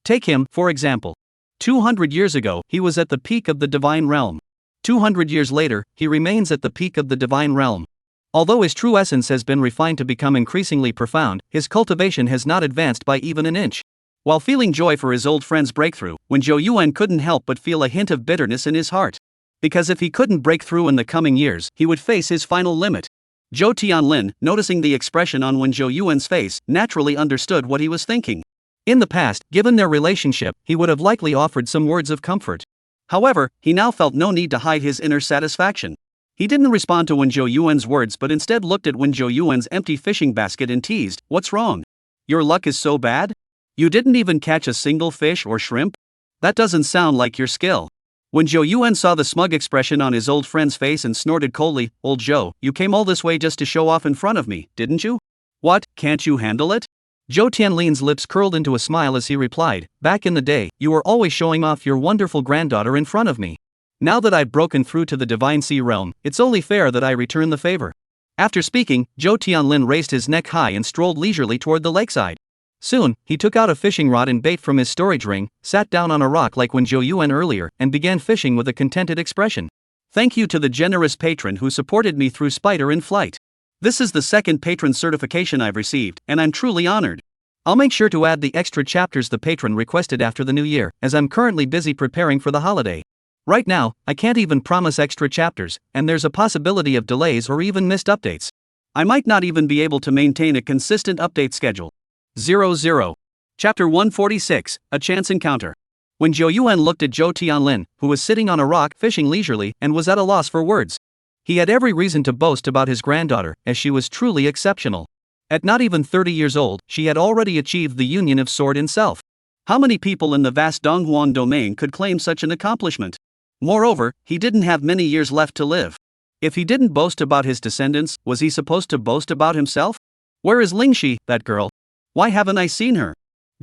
Take him, for example. 200 years ago, he was at the peak of the Divine Realm. 200 years later, he remains at the peak of the Divine Realm. Although his true essence has been refined to become increasingly profound, his cultivation has not advanced by even an inch. While feeling joy for his old friend's breakthrough, Wen Zhou Yuan couldn't help but feel a hint of bitterness in his heart. Because if he couldn't break through in the coming years, he would face his final limit. Zhou Tianlin, noticing the expression on Wen Zhou Yuan's face, naturally understood what he was thinking. In the past, given their relationship, he would have likely offered some words of comfort. However, he now felt no need to hide his inner satisfaction. He didn't respond to Wen Zhou Yuan's words but instead looked at Wen Zhou Yuan's empty fishing basket and teased, "What's wrong? Your luck is so bad? You didn't even catch a single fish or shrimp? That doesn't sound like your skill." Wen Zhou Yuan saw the smug expression on his old friend's face and snorted coldly, "Old Zhou, you came all this way just to show off in front of me, didn't you? What, can't you handle it?" Zhou Tianlin's lips curled into a smile as he replied, "Back in the day, you were always showing off your wonderful granddaughter in front of me. Now that I've broken through to the Divine Sea Realm, it's only fair that I return the favor." After speaking, Zhou Tianlin raised his neck high and strolled leisurely toward the lakeside. Soon, he took out a fishing rod and bait from his storage ring, sat down on a rock like Wen Zhou Yuan earlier, and began fishing with a contented expression. "Thank you to the generous patron who supported me through Spider in Flight. This is the second patron certification I've received, and I'm truly honored. I'll make sure to add the extra chapters the patron requested after the new year, as I'm currently busy preparing for the holiday. Right now, I can't even promise extra chapters, and there's a possibility of delays or even missed updates. I might not even be able to maintain a consistent update schedule." 00. Chapter 146, A Chance Encounter. When Zhou Yuan looked at Zhou Tianlin, who was sitting on a rock fishing leisurely and was at a loss for words. He had every reason to boast about his granddaughter, as she was truly exceptional. At not even 30 years old, she had already achieved the union of sword and self. How many people in the vast Donghuan domain could claim such an accomplishment? Moreover, he didn't have many years left to live. If he didn't boast about his descendants, was he supposed to boast about himself? Where is Lingxi, that girl? Why haven't I seen her?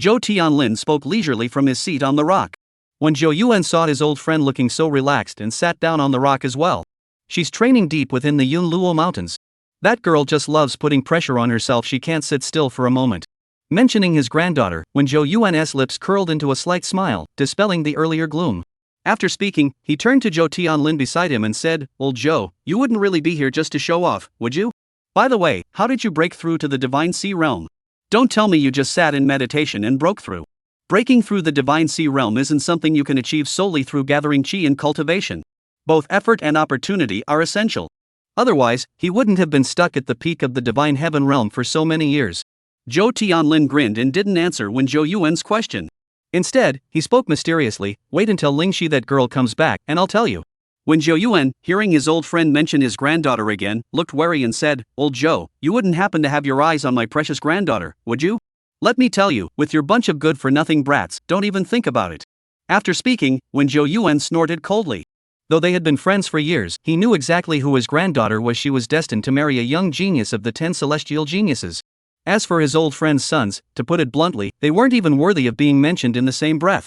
Zhou Tianlin spoke leisurely from his seat on the rock. When Zhou Yuan saw his old friend looking so relaxed and sat down on the rock as well. "She's training deep within the Yunluo Mountains. That girl just loves putting pressure on herself, she can't sit still for a moment." Mentioning his granddaughter, when Zhou Yuan's lips curled into a slight smile, dispelling the earlier gloom. After speaking, he turned to Zhou Tianlin beside him and said, "Old Zhou, you wouldn't really be here just to show off, would you? By the way, how did you break through to the Divine Sea Realm? Don't tell me you just sat in meditation and broke through. Breaking through the Divine Sea Realm isn't something you can achieve solely through gathering chi and cultivation. Both effort and opportunity are essential. Otherwise, he wouldn't have been stuck at the peak of the Divine Heaven Realm for so many years." Zhou Tianlin grinned and didn't answer Wen Zhou Yuan's question. Instead, he spoke mysteriously, "Wait until Lingxi that girl comes back, and I'll tell you." When Zhou Yuan, hearing his old friend mention his granddaughter again, looked wary and said, "Old Zhou, you wouldn't happen to have your eyes on my precious granddaughter, would you? Let me tell you, with your bunch of good-for-nothing brats, don't even think about it." After speaking, Wen Zhou Yuan snorted coldly. Though they had been friends for years, he knew exactly who his granddaughter was. She was destined to marry a young genius of the 10 celestial geniuses. As for his old friend's sons, to put it bluntly, they weren't even worthy of being mentioned in the same breath.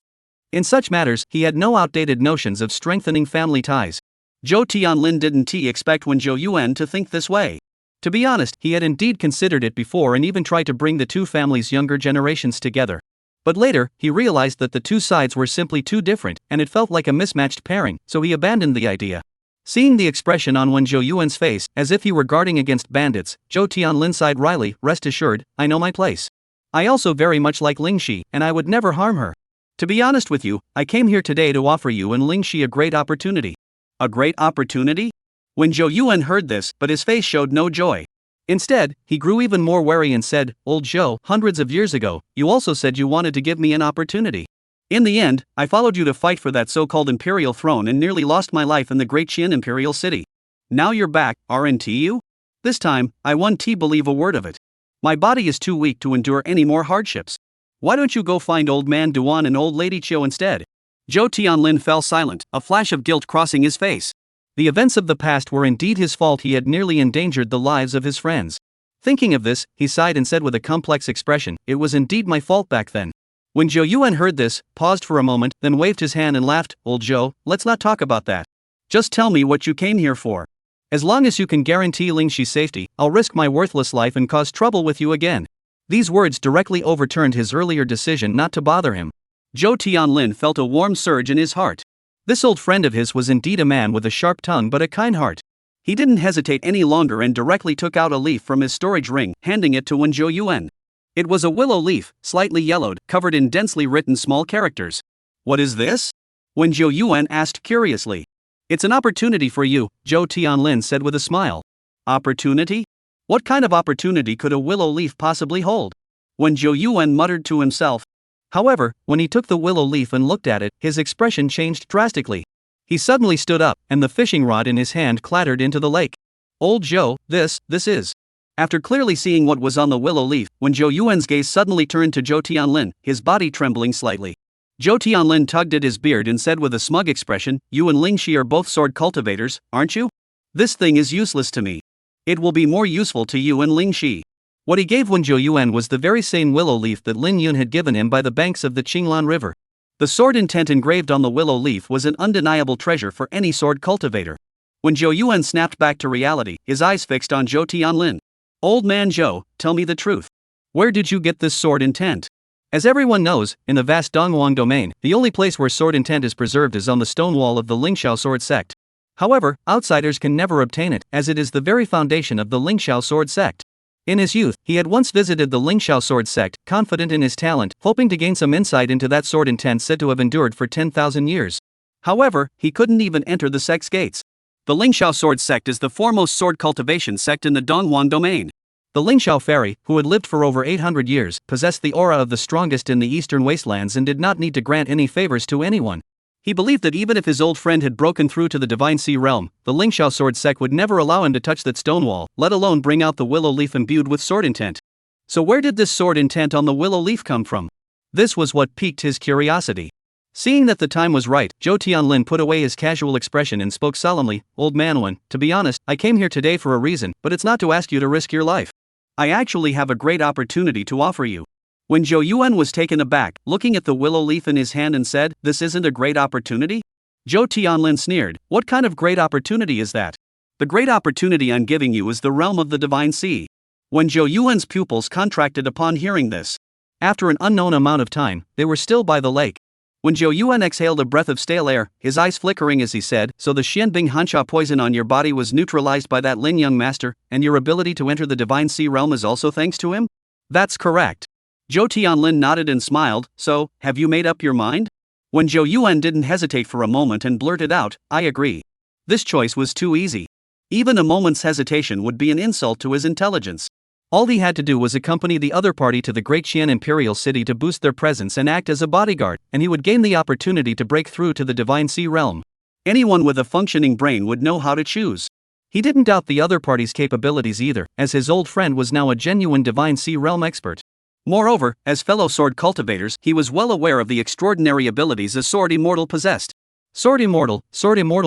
In such matters, he had no outdated notions of strengthening family ties. Zhou Tianlin didn't expect Wen Zhou Yuan to think this way. To be honest, he had indeed considered it before and even tried to bring the two families' younger generations together. But later, he realized that the two sides were simply too different, and it felt like a mismatched pairing, so he abandoned the idea. Seeing the expression on Wen Zhou-yuan's face, as if he were guarding against bandits, Zhou Tianlin sighed wryly, "Rest assured, I know my place. I also very much like Ling Shi, and I would never harm her. To be honest with you, I came here today to offer you and Ling Shi a great opportunity."
A great opportunity? When Zhou-yuan heard this, but his face showed no joy.
Instead, he grew even more wary and said, "Old Zhou, hundreds of years ago, you also said you wanted to give me an opportunity.
In the end, I followed you to fight for that so-called imperial throne and nearly lost my life in the great Qian imperial city. Now you're back, aren't you? This time, I won't believe a word of it. My body is too weak to endure any more hardships. Why don't you go find old man Duan and old lady Chiu instead?" Zhou Tianlin fell silent, a flash of guilt crossing his face.
The events of the past were indeed his fault. He had nearly endangered the lives of his friends. Thinking of this, he sighed and said with a complex expression, "It was indeed my fault back then." When Zhou Yuan heard this, paused for a moment, then waved his hand and laughed, "Old Zhou, let's not talk about that.
Just tell me what you came here for.
As long as you can guarantee Ling Shi's safety, I'll risk my worthless life and cause trouble with you again." These words directly overturned his earlier decision not to bother him.
Zhou Tianlin felt a warm surge in his heart.
This old friend of his was indeed a man with a sharp tongue but a kind heart.
He didn't hesitate any longer and directly took out a leaf from his storage ring, handing it to Wen Zhou-yuan. It was a willow leaf, slightly yellowed, covered in densely written small characters.
"What is this?"
Wen Zhou-yuan asked curiously.
"It's an opportunity for you," Zhou Tianlin said with a smile.
Opportunity? What kind of opportunity could a willow leaf possibly hold? Wen Zhou-yuan muttered to himself.
However, when he took the willow leaf and looked at it, his expression changed drastically. He suddenly stood up, and the fishing rod in his hand clattered into the lake. "Old Zhou, this is."
After clearly seeing what was on the willow leaf, when Zhou Yuan's gaze suddenly turned to Zhou Tianlin, his body trembling slightly. Zhou Tianlin tugged at his beard and said with a smug expression, "You and Ling Shi are both sword cultivators, aren't you? This thing is useless to me. It will be more useful to you and Ling Shi."
What he gave Wen Zhou-yuan was the very same willow leaf that Lin Yun had given him by the banks of the Qinglan River. The sword intent engraved on the willow leaf was an undeniable treasure for any sword cultivator. When Zhou Yuan snapped back to reality, his eyes fixed on Zhou Tianlin. "Old man Zhou, tell me the truth. Where did you get this sword intent?" As everyone knows, in the vast Donghuang domain, the only place where sword intent is preserved is on the stone wall of the Lingxiao sword sect. However, outsiders can never obtain it, as it is the very foundation of the Lingxiao sword sect. In his youth, he had once visited the Lingxiao sword sect, confident in his talent, hoping to gain some insight into that sword intent said to have endured for 10,000 years. However, he couldn't even enter the sect's gates. The Lingxiao sword sect is the foremost sword cultivation sect in the Donghuang domain. The Lingxiao fairy, who had lived for over 800 years, possessed the aura of the strongest in the eastern wastelands and did not need to grant any favors to anyone. He believed that even if his old friend had broken through to the Divine Sea realm, the Lingxiao sword sect would never allow him to touch that stone wall, let alone bring out the willow leaf imbued with sword intent. So where did this sword intent on the willow leaf come from? This was what piqued his curiosity. Seeing that the time was right, Zhou Tianlin put away his casual expression and spoke solemnly, "Old Manhwa, to be honest, I came here today for a reason, but it's not to ask you to risk your life. I actually have a great opportunity to offer you." When Zhou Yuan was taken aback, looking at the willow leaf in his hand and said, "This isn't a great opportunity?" Zhou Tianlin sneered, "What kind of great opportunity is that?" "The great opportunity I'm giving you is the realm of the Divine Sea." When Zhou Yuan's pupils contracted upon hearing this. After an unknown amount of time, they were still by the lake. When Zhou Yuan exhaled a breath of stale air, his eyes flickering as he said, "So the Xianbing Hansha poison on your body was neutralized by that Lin Young master, and your ability to enter the Divine Sea realm is also thanks to him?" "That's correct." Zhou Tianlin nodded and smiled, "So, have you made up your mind?" When Zhou Yuan didn't hesitate for a moment and blurted out, "I agree." This choice was too easy. Even a moment's hesitation would be an insult to his intelligence. All he had to do was accompany the other party to the Great Qian Imperial City to boost their presence and act as a bodyguard, and he would gain the opportunity to break through to the Divine Sea realm. Anyone with a functioning brain would know how to choose. He didn't doubt the other party's capabilities either, as his old friend was now a genuine Divine Sea realm expert. Moreover, as fellow sword cultivators, he was well aware of the extraordinary abilities a sword immortal possessed. Sword immortal,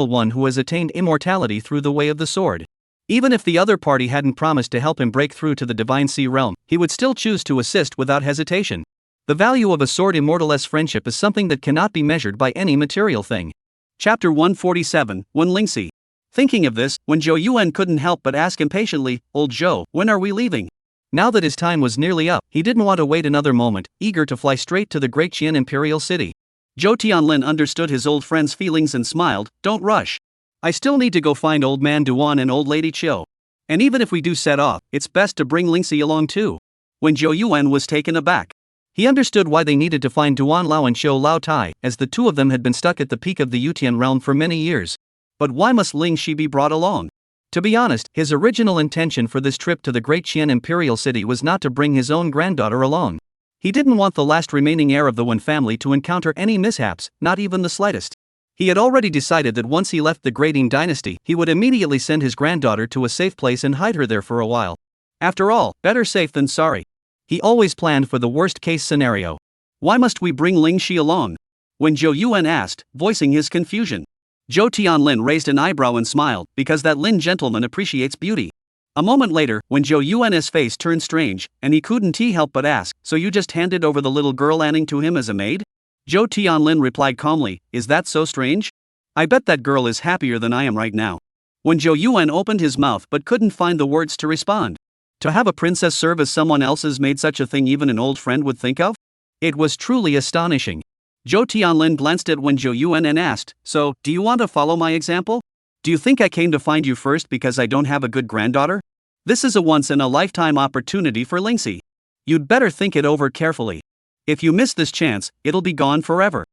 one who has attained immortality through the way of the sword. Even if the other party hadn't promised to help him break through to the Divine Sea realm, he would still choose to assist without hesitation. The value of a sword immortal's friendship is something that cannot be measured by any material thing. Chapter 147, Wen Lingxi. Thinking of this, when Zhou Yuan couldn't help but ask impatiently, "Old Zhou, when are we leaving?" Now that his time was nearly up, he didn't want to wait another moment, eager to fly straight to the Great Qian Imperial City.
Zhou Tianlin understood his old friend's feelings and smiled. Don't rush. I still need to go find Old Man Duan and Old Lady Chiu. And even if we do set off, it's best to bring Lingxi along too. When Zhou Yuan was taken aback, he understood why they needed to find Duan Lao and Xiu Lao Tai, as the two of them had been stuck at the peak of the Yutian realm for many years. But why must Lingxi be brought along? To be honest, his original intention for this trip to the Great Qian Imperial City was not to bring his own granddaughter along. He didn't want the last remaining heir of the Wen family to encounter any mishaps, not even the slightest. He had already decided that once he left the Great Yin dynasty, he would immediately send his granddaughter to a safe place and hide her there for a while. After all, better safe than sorry. He always planned for the worst-case scenario. Why must we bring Lingxi along? When Zhou Yuan asked, voicing his confusion. Zhou Tianlin raised an eyebrow and smiled, because that Lin gentleman appreciates beauty. A moment later, when Zhou Yuan's face turned strange, and he couldn't help but ask, so you just handed over the little girl Anning to him as a maid? Zhou Tianlin replied calmly, is that so strange? I bet that girl is happier than I am right now. When Zhou Yuan opened his mouth but couldn't find the words to respond. To have a princess serve as someone else's maid, such a thing even an old friend would think of? It was truly astonishing. Zhou Tianlin glanced at Wen Zhou Yuan and asked, so, do you want to follow my example? Do you think I came to find you first because I don't have a good granddaughter? This is a once-in-a-lifetime opportunity for Lingxi. You'd better think it over carefully. If you miss this chance, it'll be gone forever.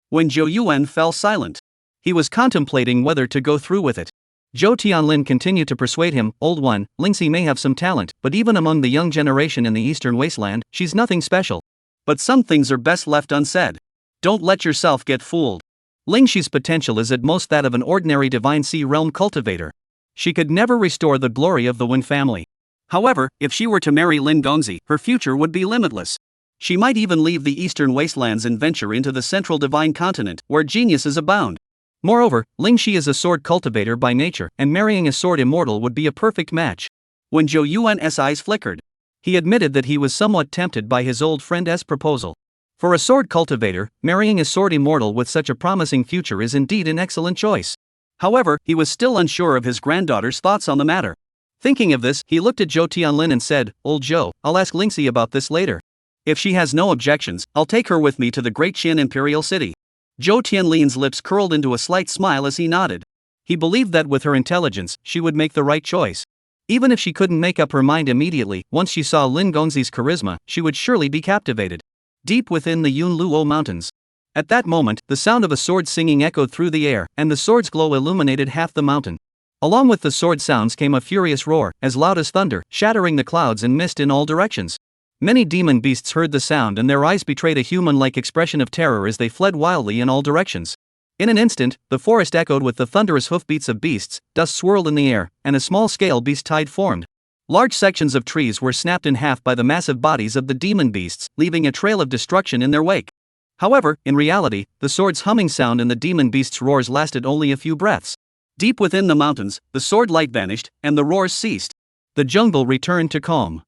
When Zhou Yuan fell silent, he was contemplating whether to go through with it. Zhou Tianlin continued to persuade him, Old One, Lingxi may have some talent, but even among the young generation in the Eastern Wasteland, she's nothing special. But some things are best left unsaid. Don't let yourself get fooled. Lingxi's potential is at most that of an ordinary Divine Sea Realm cultivator. She could never restore the glory of the Wen family. However, if she were to marry Lin Gongzi, her future would be limitless. She might even leave the Eastern Wastelands and venture into the Central Divine Continent, where geniuses abound. Moreover, Lingxi is a sword cultivator by nature, and marrying a sword immortal would be a perfect match. When Zhou Yuan's eyes flickered, he admitted that he was somewhat tempted by his old friend's proposal. For a sword cultivator, marrying a sword immortal with such a promising future is indeed an excellent choice. However, he was still unsure of his granddaughter's thoughts on the matter. Thinking of this, he looked at Zhou Tianlin and said, Old Zhou, I'll ask Lingxi about this later. If she has no objections, I'll take her with me to the Great Qian Imperial City. Zhou Tianlin's lips curled into a slight smile as he nodded. He believed that with her intelligence, she would make the right choice. Even if she couldn't make up her mind immediately, once she saw Lin Gongzi's charisma, she would surely be captivated. Deep within the Yunluo Mountains. At that moment, the sound of a sword singing echoed through the air, and the sword's glow illuminated half the mountain. Along with the sword sounds came a furious roar, as loud as thunder, shattering the clouds and mist in all directions. Many demon beasts heard the sound, and their eyes betrayed a human-like expression of terror as they fled wildly in all directions. In an instant, the forest echoed with the thunderous hoofbeats of beasts, dust swirled in the air, and a small-scale beast tide formed. Large sections of trees were snapped in half by the massive bodies of the demon beasts, leaving a trail of destruction in their wake. However, in reality, the sword's humming sound and the demon beasts' roars lasted only a few breaths. Deep within the mountains, the sword light vanished, and the roars ceased. The jungle returned to calm.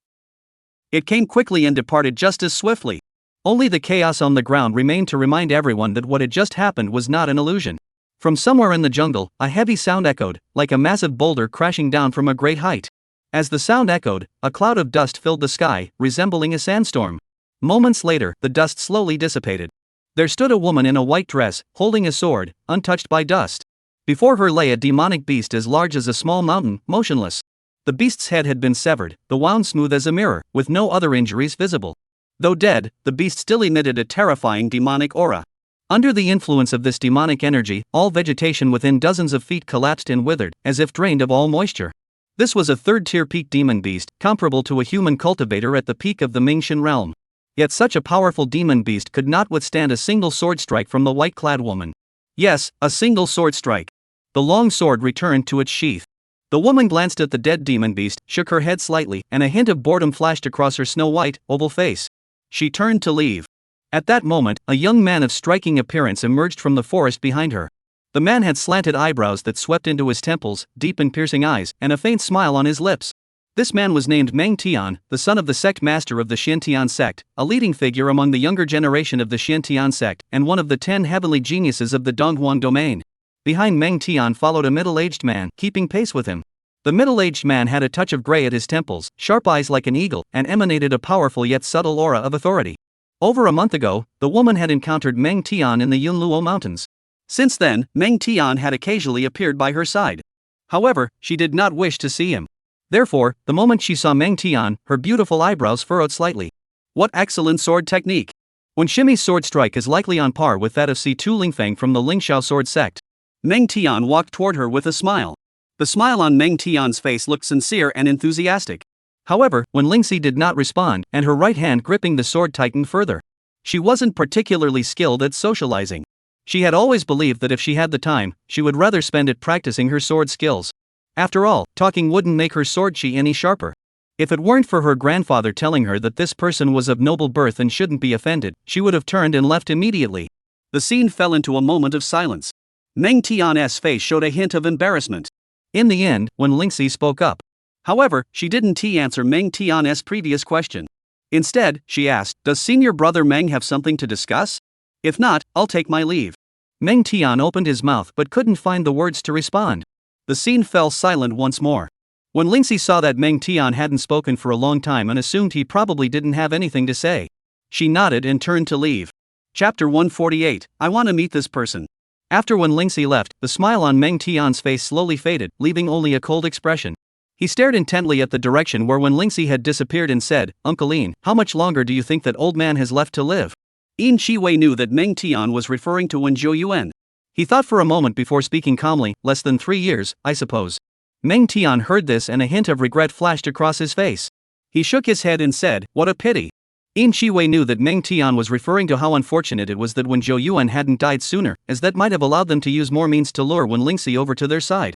It came quickly and departed just as swiftly. Only the chaos on the ground remained to remind everyone that what had just happened was not an illusion. From somewhere in the jungle, a heavy sound echoed, like a massive boulder crashing down from a great height. As the sound echoed, a cloud of dust filled the sky, resembling a sandstorm. Moments later, the dust slowly dissipated. There stood a woman in a white dress, holding a sword, untouched by dust. Before her lay a demonic beast as large as a small mountain, motionless. The beast's head had been severed, the wound smooth as a mirror, with no other injuries visible. Though dead, the beast still emitted a terrifying demonic aura. Under the influence of this demonic energy, all vegetation within dozens of feet collapsed and withered, as if drained of all moisture. This was a third-tier peak demon beast, comparable to a human cultivator at the peak of the Mingxian realm. Yet such a powerful demon beast could not withstand a single sword strike from the white-clad woman. Yes, a single sword strike. The long sword returned to its sheath. The woman glanced at the dead demon beast, shook her head slightly, and a hint of boredom flashed across her snow-white, oval face. She turned to leave. At that moment, a young man of striking appearance emerged from the forest behind her. The man had slanted eyebrows that swept into his temples, deep and piercing eyes, and a faint smile on his lips. This man was named Meng Tian, the son of the sect master of the Xiantian sect, a leading figure among the younger generation of the Xiantian sect, and one of the 10 heavenly geniuses of the Donghuang domain. Behind Meng Tian followed a middle-aged man, keeping pace with him.
The middle-aged man had a touch of gray at his temples, sharp eyes like an eagle, and emanated a powerful yet subtle aura of authority. Over a month ago, the woman had encountered Meng Tian in the Yunluo Mountains. Since then, Meng Tian had occasionally appeared by her side. However, she did not wish to see him. Therefore, the moment she saw Meng Tian, her beautiful eyebrows furrowed slightly. What excellent sword technique! Wen Shimi's sword strike is likely on par with that of C2 Lingfeng from the Lingxiao sword sect. Meng Tian walked toward her with a smile. The smile on Meng Tian's face looked sincere and enthusiastic. However, when Lingxi did not respond, and her right hand gripping the sword tightened further. She wasn't particularly skilled at socializing. She had always believed that if she had the time, she would rather spend it practicing her sword skills. After all, talking wouldn't make her sword chi any sharper. If it weren't for her grandfather telling her that this person was of noble birth and shouldn't be offended, she would have turned and left immediately. The scene fell into a moment of silence. Meng Tian's face showed a hint of embarrassment. In the end, when Lingxi spoke up. However, she didn't answer Meng Tian's previous question. Instead, she asked, "Does senior brother Meng have something to discuss? If not, I'll take my leave." Meng Tian opened his mouth but couldn't find the words to respond. The scene fell silent once more. When Lingxi saw that Meng Tian hadn't spoken for a long time and assumed he probably didn't have anything to say, she nodded and turned to leave. Chapter 148, I want to meet this person. After when Lingxi left, the smile on Meng Tian's face slowly faded, leaving only a cold expression. He stared intently at the direction where when Lingxi had disappeared and said, "Uncle Yin, how much longer do you think that old man has left to live?" Yin Chiwei knew that Meng Tian was referring to Wen Zhouyuan. He thought for a moment before speaking calmly, "Less than 3 years, I suppose." Meng Tian heard this and a hint of regret flashed across his face. He shook his head and said, "What a pity." Yin Chiwei knew that Meng Tian was referring to how unfortunate it was that Wen Zhouyuan hadn't died sooner, as that might have allowed them to use more means to lure Wen Lingxi over to their side.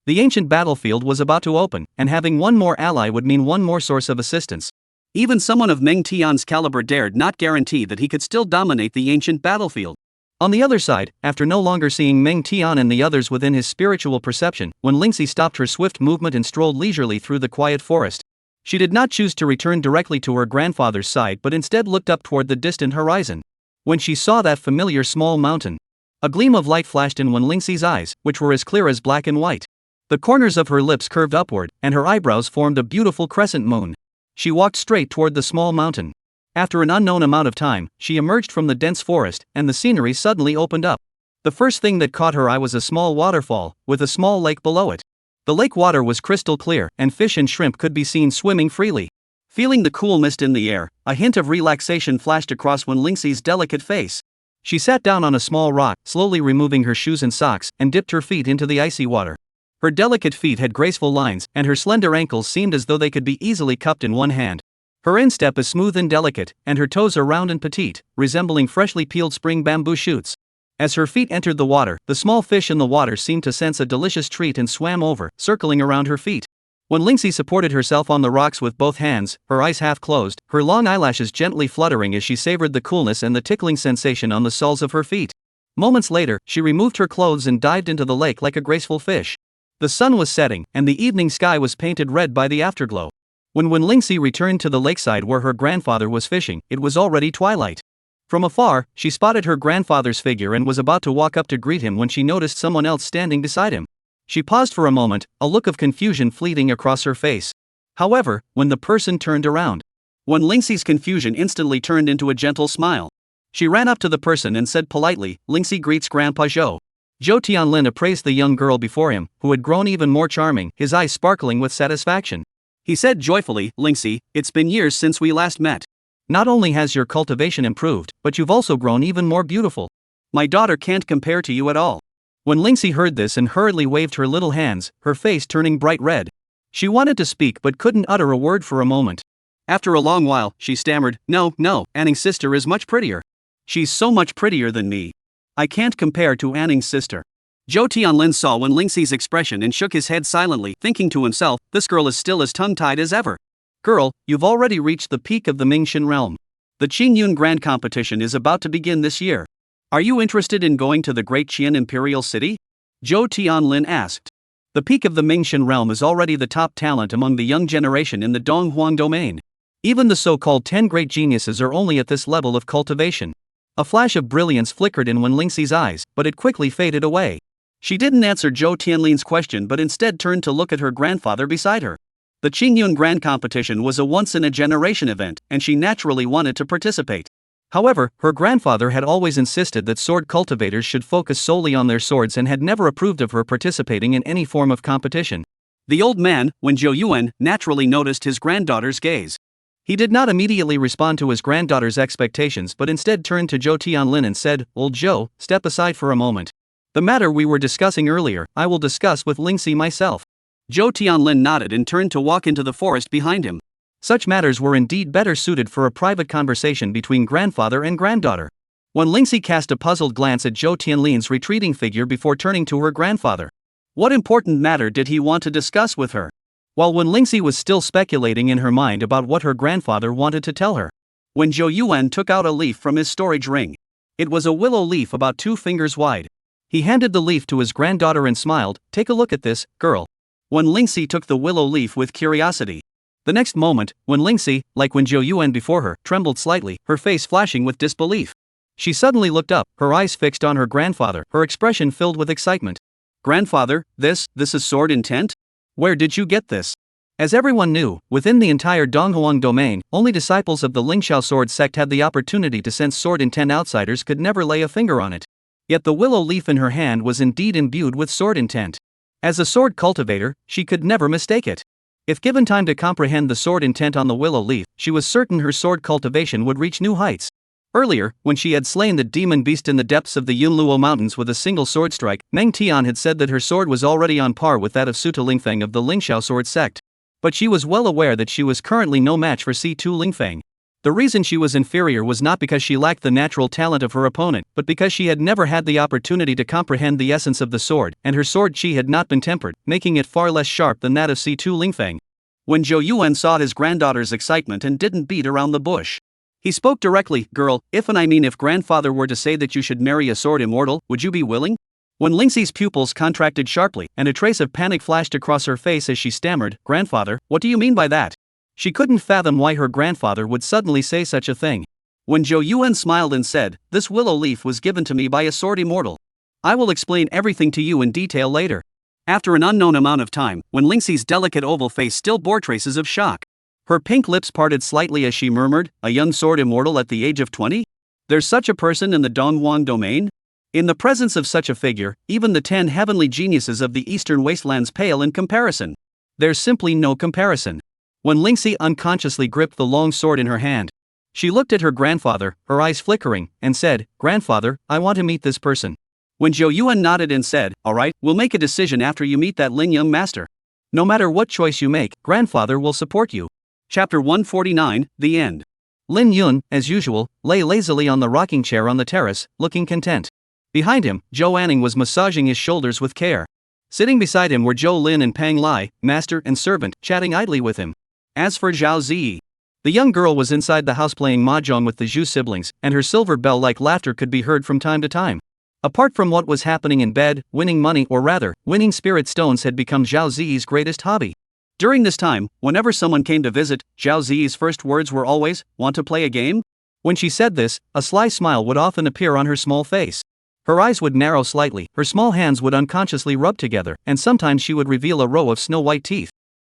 The ancient battlefield was about to open, and having one more ally would mean one more source of assistance. Even someone of Meng Tian's caliber dared not guarantee that he could still dominate the ancient battlefield. On the other side, after no longer seeing Meng Tian and the others within his spiritual perception, when Lingxi stopped her swift movement and strolled leisurely through the quiet forest. She did not choose to return directly to her grandfather's side but instead looked up toward the distant horizon. When she saw that familiar small mountain, a gleam of light flashed in Wen Lingxi's eyes, which were as clear as black and white. The corners of her lips curved upward, and her eyebrows formed a beautiful crescent moon. She walked straight toward the small mountain. After an unknown amount of time, she emerged from the dense forest, and the scenery suddenly opened up. The first thing that caught her eye was a small waterfall, with a small lake below it. The lake water was crystal clear, and fish and shrimp could be seen swimming freely. Feeling the cool mist in the air, a hint of relaxation flashed across Wen Lingxi's delicate face. She sat down on a small rock, slowly removing her shoes and socks, and dipped her feet into the icy water. Her delicate feet had graceful lines, and her slender ankles seemed as though they could be easily cupped in one hand. Her instep is smooth and delicate, and her toes are round and petite, resembling freshly peeled spring bamboo shoots. As her feet entered the water, the small fish in the water seemed to sense a delicious treat and swam over, circling around her feet. When Lingxi supported herself on the rocks with both hands, her eyes half closed, her long eyelashes gently fluttering as she savored the coolness and the tickling sensation on the soles of her feet. Moments later, she removed her clothes and dived into the lake like a graceful fish. The sun was setting, and the evening sky was painted red by the afterglow. When Lingxi returned to the lakeside where her grandfather was fishing, it was already twilight. From afar, she spotted her grandfather's figure and was about to walk up to greet him when she noticed someone else standing beside him. She paused for a moment, a look of confusion fleeting across her face. However, when the person turned around, Wen Lingxi's confusion instantly turned into a gentle smile. She ran up to the person and said politely, "Lingxi greets Grandpa Zhou." Zhou Tianlin appraised the young girl before him, who had grown even more charming, his eyes sparkling with satisfaction. He said joyfully, "Lingxi, it's been years since we last met. Not only has your cultivation improved, but you've also grown even more beautiful. My daughter can't compare to you at all." When Lingxi heard this and hurriedly waved her little hands, her face turning bright red. She wanted to speak but couldn't utter a word for a moment. After a long while, she stammered, No, Anning's sister is much prettier. She's so much prettier than me. I can't compare to Anning's sister." Zhou Tianlin saw Wen Lingxi's expression and shook his head silently, thinking to himself, this girl is still as tongue-tied as ever. "Girl, you've already reached the peak of the Mingxin realm. The Qingyun Grand Competition is about to begin this year. Are you interested in going to the Great Qian Imperial City?" Zhou Tianlin asked. The peak of the Mingxin realm is already the top talent among the young generation in the Donghuang domain. Even the so-called 10 great geniuses are only at this level of cultivation. A flash of brilliance flickered in Wen Lingxi's eyes, but it quickly faded away.
She didn't answer Zhou Tianlin's question but instead turned to look at her grandfather beside her. The Qingyun Grand Competition was a once-in-a-generation event, and she naturally wanted to participate.
However, her grandfather had always insisted that sword cultivators should focus solely on their swords and had never approved of her participating in any form of competition.
The old man, when Zhou Yuan, naturally noticed his granddaughter's gaze.
He did not immediately respond to his granddaughter's expectations but instead turned to Zhou Tianlin and said, "Old Zhou, step aside for a moment. The matter we were discussing earlier, I will discuss with Lingxi myself."
Zhou Tianlin nodded and turned to walk into the forest behind him.
Such matters were indeed better suited for a private conversation between grandfather and granddaughter. When Lingxi cast a puzzled glance at Zhou Tianlin's retreating figure before turning to her grandfather.
What important matter did he want to discuss with her?
While when Lingxi was still speculating in her mind about what her grandfather wanted to tell her,
when Zhou Yuan took out a leaf from his storage ring. It was a willow leaf about 2 fingers wide.
He handed the leaf to his granddaughter and smiled, "Take a look at this, girl."
When Lingxi took the willow leaf with curiosity.
The next moment, when Lingxi, like when Zhou Yuan before her, trembled slightly, her face flashing with disbelief. She suddenly looked up, her eyes fixed on her grandfather, her expression filled with excitement.
"Grandfather, this is sword intent? Where did you get this?"
As everyone knew, within the entire Donghuang domain, only disciples of the Lingxiao sword sect had the opportunity to sense sword intent. Outsiders could never lay a finger on it. Yet the willow leaf in her hand was indeed imbued with sword intent. As a sword cultivator, she could never mistake it. If given time to comprehend the sword intent on the willow leaf, she was certain her sword cultivation would reach new heights. Earlier, when she had slain the demon beast in the depths of the Yunluo Mountains with a single sword strike, Meng Tian had said that her sword was already on par with that of Suta Lingfeng of the Lingxiao sword sect. But she was well aware that she was currently no match for C2 Lingfeng. The reason she was inferior was not because she lacked the natural talent of her opponent, but because she had never had the opportunity to comprehend the essence of the sword, and her sword chi had not been tempered, making it far less sharp than that of C2 Lingfeng.
When Zhou Yuan saw his granddaughter's excitement and didn't beat around the bush, he spoke directly, "Girl, if grandfather were to say that you should marry a sword immortal, would you be willing?" When Lingxi's pupils contracted sharply, and a trace of panic flashed across her face as she stammered, "Grandfather, what do you mean by that?" She couldn't fathom why her grandfather would suddenly say such a thing. When Zhou Yuan smiled and said, "This willow leaf was given to me by a sword immortal. I will explain everything to you in detail later." After an unknown amount of time, when Lingxi's delicate oval face still bore traces of shock, her pink lips parted slightly as she murmured, "A young sword immortal at the age of 20? There's such a person in the Donghuang domain?" In the presence of such a figure, even the 10 heavenly geniuses of the eastern wastelands pale in comparison. There's simply no comparison. When Lingxi unconsciously gripped the long sword in her hand, she looked at her grandfather, her eyes flickering, and said, "Grandfather, I want to meet this person." When Zhou Yuan nodded and said, "All right, we'll make a decision after you meet that Lin Young master. No matter what choice you make, grandfather will support you." Chapter 149, The End. Lin Yun, as usual, lay lazily on the rocking chair on the terrace, looking content. Behind him, Zhou Anning was massaging his shoulders with care. Sitting beside him were Zhou Lin and Pang Lai, master and servant, chatting idly with him. As for Zhao Ziyi, the young girl was inside the house playing mahjong with the Zhu siblings, and her silver bell-like laughter could be heard from time to time. Apart from what was happening in bed, winning money, or rather, winning spirit stones had become Zhao Ziyi's greatest hobby. During this time, whenever someone came to visit, Zhao Ziyi's first words were always, "Want to play a game?" When she said this, a sly smile would often appear on her small face. Her eyes would narrow slightly, her small hands would unconsciously rub together, and sometimes she would reveal a row of snow-white teeth.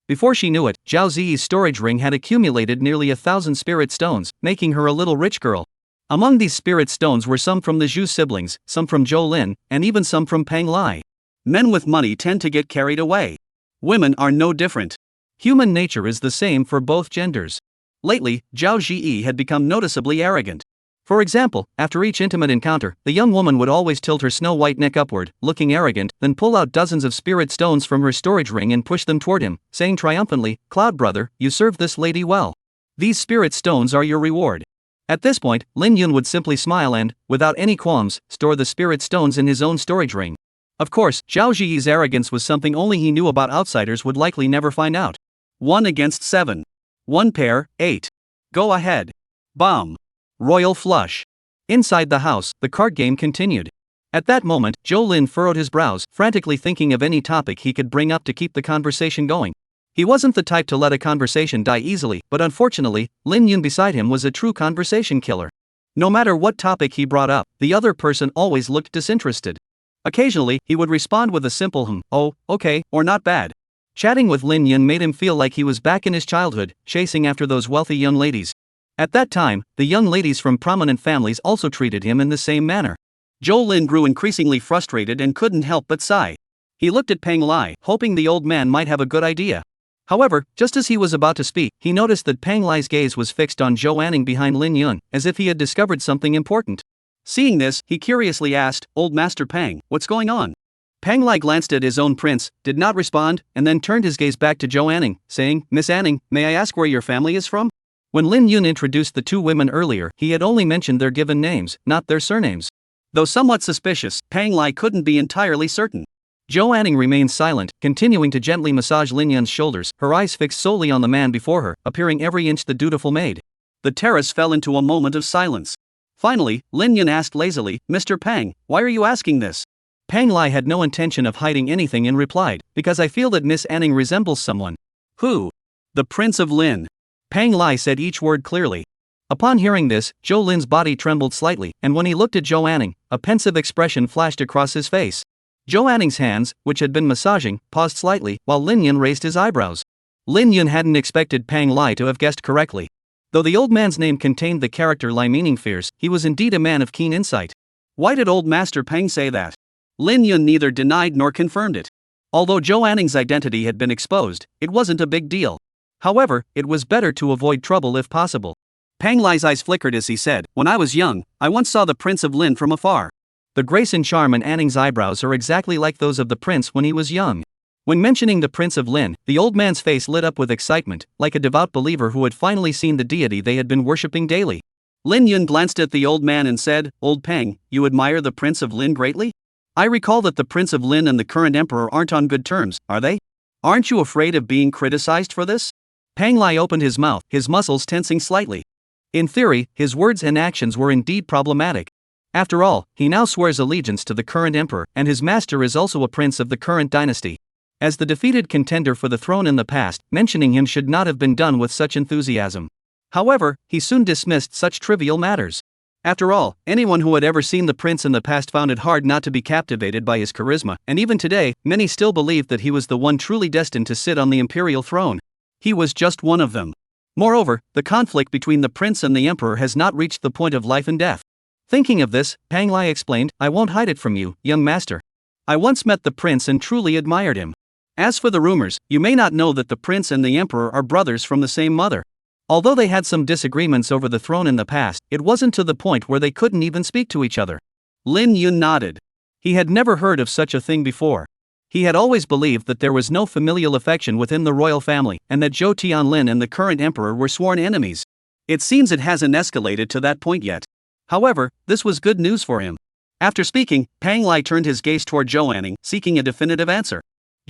Before she knew it, Zhao Ziyi's storage ring had accumulated nearly 1,000 spirit stones, making her a little rich girl. Among these spirit stones were some from the Zhu siblings, some from Zhou Lin, and even some from Pang Lai. Men with money tend to get carried away. Women are no different. Human nature is the same for both genders. Lately, Zhao Ziyi had become noticeably arrogant. For example, after each intimate encounter, the young woman would always tilt her snow-white neck upward, looking arrogant, then pull out dozens of spirit stones from her storage ring and push them toward him, saying triumphantly, "Cloud brother, you served this lady well. These spirit stones are your reward." At this point, Lin Yun would simply smile and, without any qualms, store the spirit stones in his own storage ring. Of course, Zhao Ziyi's arrogance was something only he knew about. Outsiders would likely never find out. 1 against 7. 1 pair, 8. Go ahead. Bomb. Royal flush. Inside the house, the card game continued. At that moment, Zhou Lin furrowed his brows, frantically thinking of any topic he could bring up to keep the conversation going. He wasn't the type to let a conversation die easily, but unfortunately, Lin Yun beside him was a true conversation killer. No matter what topic he brought up, the other person always looked disinterested. Occasionally, he would respond with a simple oh, okay, or not bad. Chatting with Lin Yun made him feel like he was back in his childhood, chasing after those wealthy young ladies. At that time, the young ladies from prominent families also treated him in the same manner. Zhou Lin grew increasingly frustrated and couldn't help but sigh. He looked at Peng Lai, hoping the old man might have a good idea. However, just as he was about to speak, he noticed that Peng Lai's gaze was fixed on Zhou Anning behind Lin Yun, as if he had discovered something important. Seeing this, he curiously asked, "Old Master Peng, what's going on?" Peng Lai glanced at his own prince, did not respond, and then turned his gaze back to Zhou Anning, saying, "Miss Anning, may I ask where your family is from?" When Lin Yun introduced the two women earlier, he had only mentioned their given names, not their surnames. Though somewhat suspicious, Peng Lai couldn't be entirely certain. Zhou Anning remained silent, continuing to gently massage Lin Yun's shoulders, her eyes fixed solely on the man before her, appearing every inch the dutiful maid. The terrace fell into a moment of silence. Finally, Lin Yun asked lazily, "Mr. Peng, why are you asking this?" Peng Lai had no intention of hiding anything and replied, "Because I feel that Miss Anning resembles someone." "Who?" "The Prince of Lin." Peng Lai said each word clearly. Upon hearing this, Zhou Lin's body trembled slightly, and when he looked at Zhou Anning, a pensive expression flashed across his face. Zhou Anning's hands, which had been massaging, paused slightly, while Lin Yun raised his eyebrows. Lin Yun hadn't expected Peng Lai to have guessed correctly. Though the old man's name contained the character Lai meaning fierce, he was indeed a man of keen insight. Why did old Master Peng say that? Lin Yun neither denied nor confirmed it. Although Zhou Anning's identity had been exposed, it wasn't a big deal. However, it was better to avoid trouble if possible. Peng Lai's eyes flickered as he said, "When I was young, I once saw the Prince of Lin from afar." The grace and charm in Anning's eyebrows are exactly like those of the prince when he was young. When mentioning the Prince of Lin, the old man's face lit up with excitement, like a devout believer who had finally seen the deity they had been worshipping daily. Lin Yun glanced at the old man and said, "Old Peng, you admire the Prince of Lin greatly? I recall that the Prince of Lin and the current emperor aren't on good terms, are they? Aren't you afraid of being criticized for this?" Peng Lai opened his mouth, his muscles tensing slightly. In theory, his words and actions were indeed problematic. After all, he now swears allegiance to the current emperor, and his master is also a prince of the current dynasty. As the defeated contender for the throne in the past, mentioning him should not have been done with such enthusiasm. However, he soon dismissed such trivial matters. After all, anyone who had ever seen the prince in the past found it hard not to be captivated by his charisma, and even today, many still believed that he was the one truly destined to sit on the imperial throne. He was just one of them. Moreover, the conflict between the prince and the emperor has not reached the point of life and death. Thinking of this, Peng Lai explained, "I won't hide it from you, young master. I once met the prince and truly admired him. As for the rumors, you may not know that the prince and the emperor are brothers from the same mother. Although they had some disagreements over the throne in the past, it wasn't to the point where they couldn't even speak to each other." Lin Yun nodded. He had never heard of such a thing before. He had always believed that there was no familial affection within the royal family, and that Zhou Tianlin and the current emperor were sworn enemies. It seems it hasn't escalated to that point yet. However, this was good news for him. After speaking, Peng Lai turned his gaze toward Zhou Anning, seeking a definitive answer.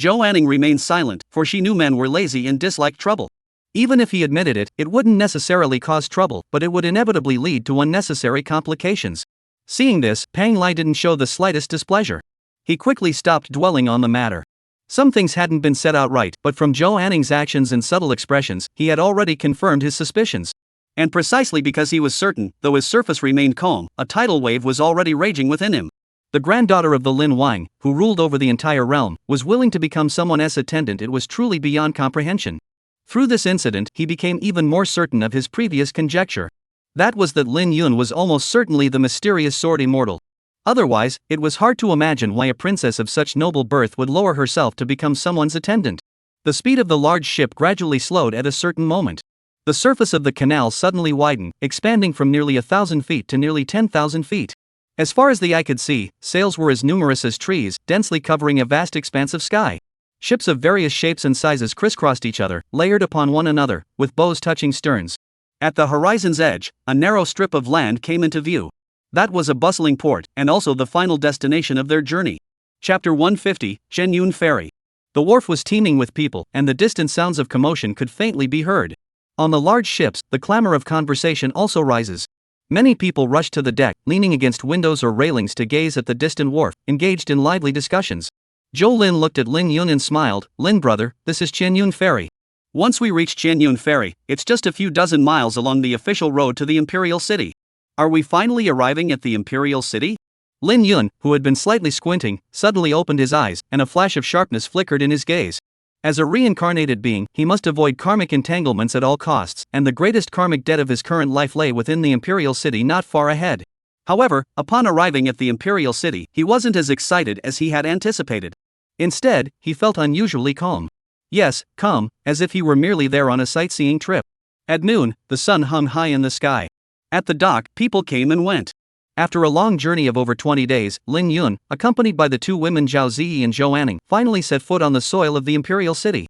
Zhou Anning remained silent, for she knew men were lazy and disliked trouble. Even if he admitted it, it wouldn't necessarily cause trouble, but it would inevitably lead to unnecessary complications. Seeing this, Peng Lai didn't show the slightest displeasure. He quickly stopped dwelling on the matter. Some things hadn't been said outright, but from Zhou Anning's actions and subtle expressions, he had already confirmed his suspicions. And precisely because he was certain, though his surface remained calm, a tidal wave was already raging within him. The granddaughter of the Lin Wang, who ruled over the entire realm, was willing to become someone's attendant. It was truly beyond comprehension. Through this incident, he became even more certain of his previous conjecture. That was that Lin Yun was almost certainly the mysterious sword immortal. Otherwise, it was hard to imagine why a princess of such noble birth would lower herself to become someone's attendant. The speed of the large ship gradually slowed at a certain moment. The surface of the canal suddenly widened, expanding from nearly 1,000 feet to nearly 10,000 feet. As far as the eye could see, sails were as numerous as trees, densely covering a vast expanse of sky. Ships of various shapes and sizes crisscrossed each other, layered upon one another, with bows touching sterns. At the horizon's edge, a narrow strip of land came into view. That was a bustling port, and also the final destination of their journey. Chapter 150, Shenyun Ferry. The wharf was teeming with people, and the distant sounds of commotion could faintly be heard. On the large ships, the clamor of conversation also rises. Many people rush to the deck, leaning against windows or railings to gaze at the distant wharf, engaged in lively discussions. Zhou Lin looked at Lin Yun and smiled. "Lin brother, this is Shenyun Ferry. Once we reach Shenyun Ferry, it's just a few dozen miles along the official road to the imperial city." "Are we finally arriving at the imperial city?"
Lin Yun, who had been slightly squinting, suddenly opened his eyes, and a flash of sharpness flickered in his gaze. As a reincarnated being, he must avoid karmic entanglements at all costs, and the greatest karmic debt of his current life lay within the Imperial City not far ahead. However, upon arriving at the Imperial City, he wasn't as excited as he had anticipated. Instead, he felt unusually calm. Yes, calm, as if he were merely there on a sightseeing trip. At noon, the sun hung high in the sky. At the dock, people came and went. After a long journey of over 20 days, Lin Yun, accompanied by the two women Zhao Ziyi and Zhou Anning, finally set foot on the soil of the Imperial City.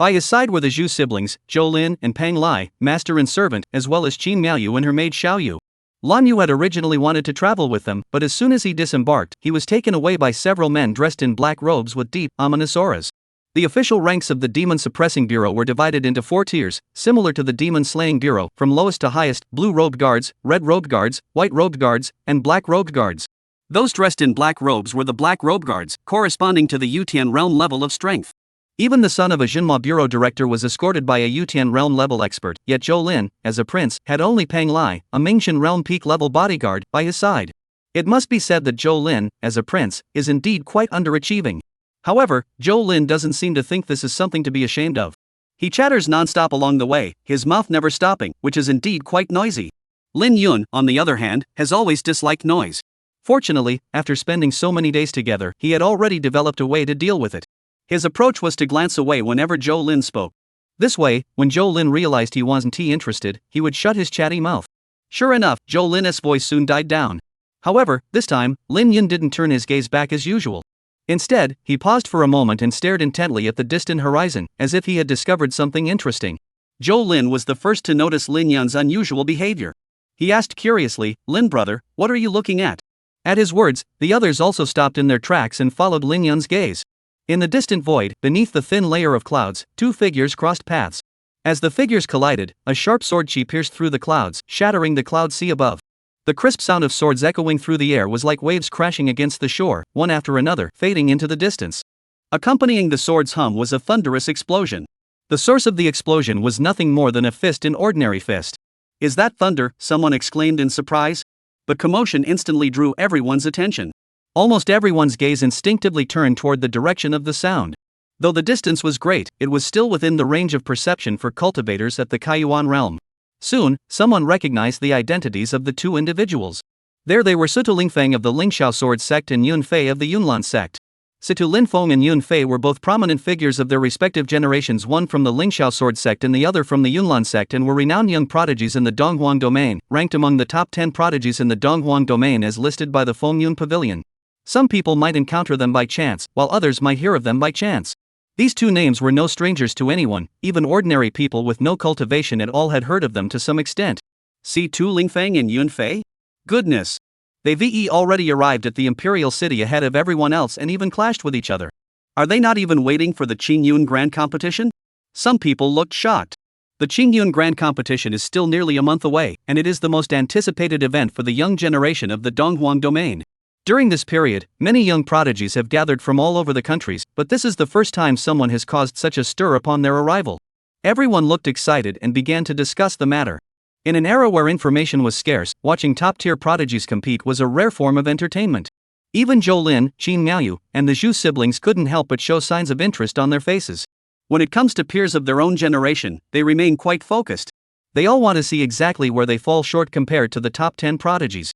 By his side were the Zhu siblings, Zhou Lin and Pang Lai, master and servant, as well as Qin Miaoyu and her maid Xiao Yu. Lan Yu had originally wanted to travel with them, but as soon as he disembarked, he was taken away by several men dressed in black robes with deep, ominous auras. The official ranks of the Demon Suppressing Bureau were divided into 4 tiers, similar to the Demon Slaying Bureau, from lowest to highest: blue-robed guards, red-robed guards, white-robed guards, and black-robed guards. Those dressed in black robes were the black-robed guards, corresponding to the Yutian realm level of strength. Even the son of a Jinhua Bureau director was escorted by a Yutian realm level expert, yet Zhou Lin, as a prince, had only Pang Lai, a Mingxian realm peak level bodyguard, by his side. It must be said that Zhou Lin, as a prince, is indeed quite underachieving. However, Zhou Lin doesn't seem to think this is something to be ashamed of. He chatters non-stop along the way, his mouth never stopping, which is indeed quite noisy. Lin Yun, on the other hand, has always disliked noise. Fortunately, after spending so many days together, he had already developed a way to deal with it. His approach was to glance away whenever Zhou Lin spoke. This way, when Zhou Lin realized he wasn't interested, he would shut his chatty mouth. Sure enough, Zhou Lin's voice soon died down. However, this time, Lin Yun didn't turn his gaze back as usual. Instead, he paused for a moment and stared intently at the distant horizon, as if he had discovered something interesting. Zhou Lin was the first to notice Lin Yun's unusual behavior. He asked curiously, "Lin brother, what are you looking at?" At his words, the others also stopped in their tracks and followed Lin Yun's gaze. In the distant void, beneath the thin layer of clouds, 2 figures crossed paths. As the figures collided, a sharp sword chi pierced through the clouds, shattering the cloud sea above. The crisp sound of swords echoing through the air was like waves crashing against the shore, one after another, fading into the distance. Accompanying the sword's hum was a thunderous explosion. The source of the explosion was nothing more than a fist, an ordinary fist. "Is that thunder?" someone exclaimed in surprise. But commotion instantly drew everyone's attention. Almost everyone's gaze instinctively turned toward the direction of the sound. Though the distance was great, it was still within the range of perception for cultivators at the Kaiyuan realm. Soon, someone recognized the identities of the 2 individuals. There they were: Situ Lingfeng of the Lingxiao Sword sect and Yun Fei of the Yunlan sect. Situ Linfeng and Yun Fei were both prominent figures of their respective generations, one from the Lingxiao Sword sect and the other from the Yunlan sect, and were renowned young prodigies in the Donghuang domain, ranked among the top 10 prodigies in the Donghuang domain as listed by the Fengyun Pavilion. Some people might encounter them by chance, while others might hear of them by chance. These 2 names were no strangers to anyone; even ordinary people with no cultivation at all had heard of them to some extent. See Tu Lingfeng and Yun Fei? Goodness! They've already arrived at the Imperial City ahead of everyone else and even clashed with each other. Are they not even waiting for the Qingyun Grand Competition? Some people looked shocked. The Qingyun Grand Competition is still nearly a month away, and it is the most anticipated event for the young generation of the Donghuang domain. During this period, many young prodigies have gathered from all over the countries, but this is the first time someone has caused such a stir upon their arrival. Everyone looked excited and began to discuss the matter. In an era where information was scarce, watching top-tier prodigies compete was a rare form of entertainment. Even Zhou Lin, Qin Miaoyu, and the Zhu siblings couldn't help but show signs of interest on their faces. When it comes to peers of their own generation, they remain quite focused. They all want to see exactly where they fall short compared to the top 10 prodigies.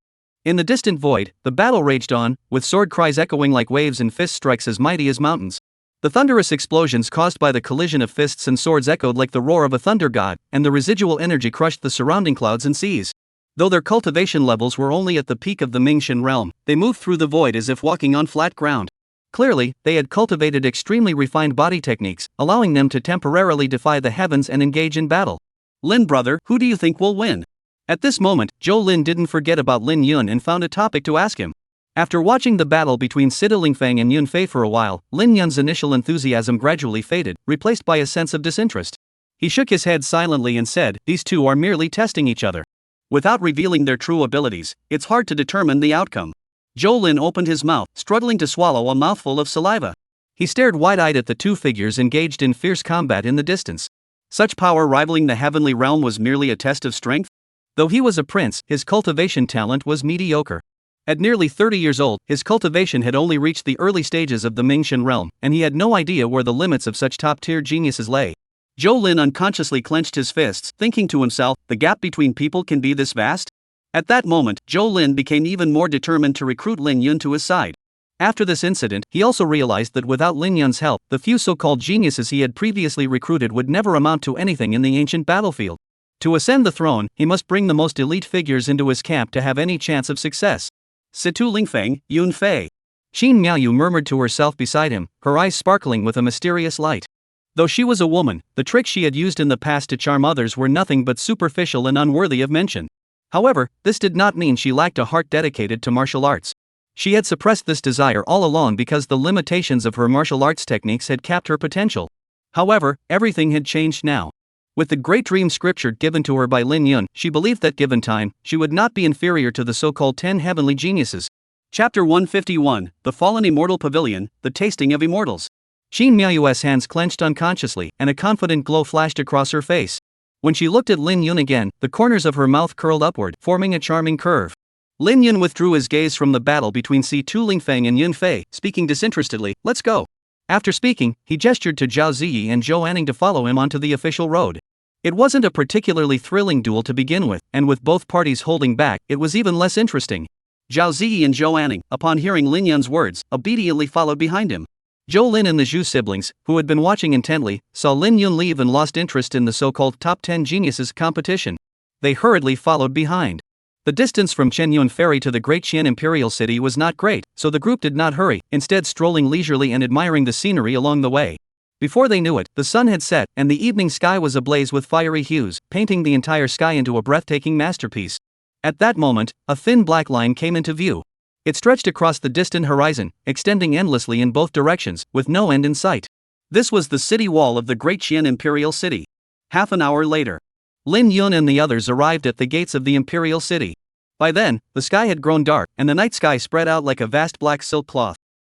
In the distant void, the battle raged on, with sword cries echoing like waves and fist strikes as mighty as mountains. The thunderous explosions caused by the collision of fists and swords echoed like the roar of a thunder god, and the residual energy crushed the surrounding clouds and seas. Though their cultivation levels were only at the peak of the Mingxian realm, they moved through the void as if walking on flat ground. Clearly, they had cultivated extremely refined body techniques, allowing them to temporarily defy the heavens and engage in battle. "Lin brother, who do you think will win?" At this moment, Zhou Lin didn't forget about Lin Yun and found a topic to ask him. After watching the battle between Situ Lingfeng and Yun Fei for a while, Lin Yun's initial enthusiasm gradually faded, replaced by a sense of disinterest. He shook his head silently and said, "These 2 are merely testing each other. Without revealing their true abilities, it's hard to determine the outcome." Zhou Lin opened his mouth, struggling to swallow a mouthful of saliva. He stared wide-eyed at the 2 figures engaged in fierce combat in the distance. Such power rivaling the heavenly realm was merely a test of strength? Though he was a prince, his cultivation talent was mediocre. At nearly 30 years old, his cultivation had only reached the early stages of the Mingxian realm, and he had no idea where the limits of such top-tier geniuses lay.
Zhou Lin unconsciously clenched his fists, thinking to himself, the gap between people can be this vast? At that moment, Zhou Lin became even more determined to recruit Lin Yun to his side. After this incident, he also realized that without Lin Yun's help, the few so-called geniuses he had previously recruited would never amount to anything in the ancient battlefield. To ascend the throne, he must bring the most elite figures into his camp to have any chance of success.
Situ Lingfeng, Yun Fei. Qin Miaoyu murmured to herself beside him, her eyes sparkling with a mysterious light. Though she was a woman, the tricks she had used in the past to charm others were nothing but superficial and unworthy of mention. However, this did not mean she lacked a heart dedicated to martial arts. She had suppressed this desire all along because the limitations of her martial arts techniques had capped her potential. However, everything had changed now. With the great dream scripture given to her by Lin Yun, she believed that given time, she would not be inferior to the so-called 10 heavenly geniuses.
Chapter 151, The Fallen Immortal Pavilion, The Tasting of Immortals.
Qin Miaoyu's hands clenched unconsciously, and a confident glow flashed across her face. When she looked at Lin Yun again, the corners of her mouth curled upward, forming a charming curve. Lin Yun withdrew his gaze from the battle between Situ Lingfeng and Yun Fei, speaking disinterestedly, "Let's go." After speaking, he gestured to Zhao Ziyi and Zhou Anning to follow him onto the official road. It wasn't a particularly thrilling duel to begin with, and with both parties holding back, it was even less interesting.
Zhao Ziyi and Zhou Anning, upon hearing Lin Yun's words, obediently followed behind him.
Zhou Lin and the Zhu siblings, who had been watching intently, saw Lin Yun leave and lost interest in the so-called top 10 geniuses competition. They hurriedly followed behind. The distance from Chenyun Ferry to the Great Qian Imperial City was not great, so the group did not hurry, instead strolling leisurely and admiring the scenery along the way. Before they knew it, the sun had set, and the evening sky was ablaze with fiery hues, painting the entire sky into a breathtaking masterpiece. At that moment, a thin black line came into view. It stretched across the distant horizon, extending endlessly in both directions, with no end in sight.
This was the city wall of the Great Qian Imperial City. Half an hour later,
Lin Yun and the others arrived at the gates of the Imperial City. By then, the sky had grown dark, and the night sky spread out like a vast black silk cloth.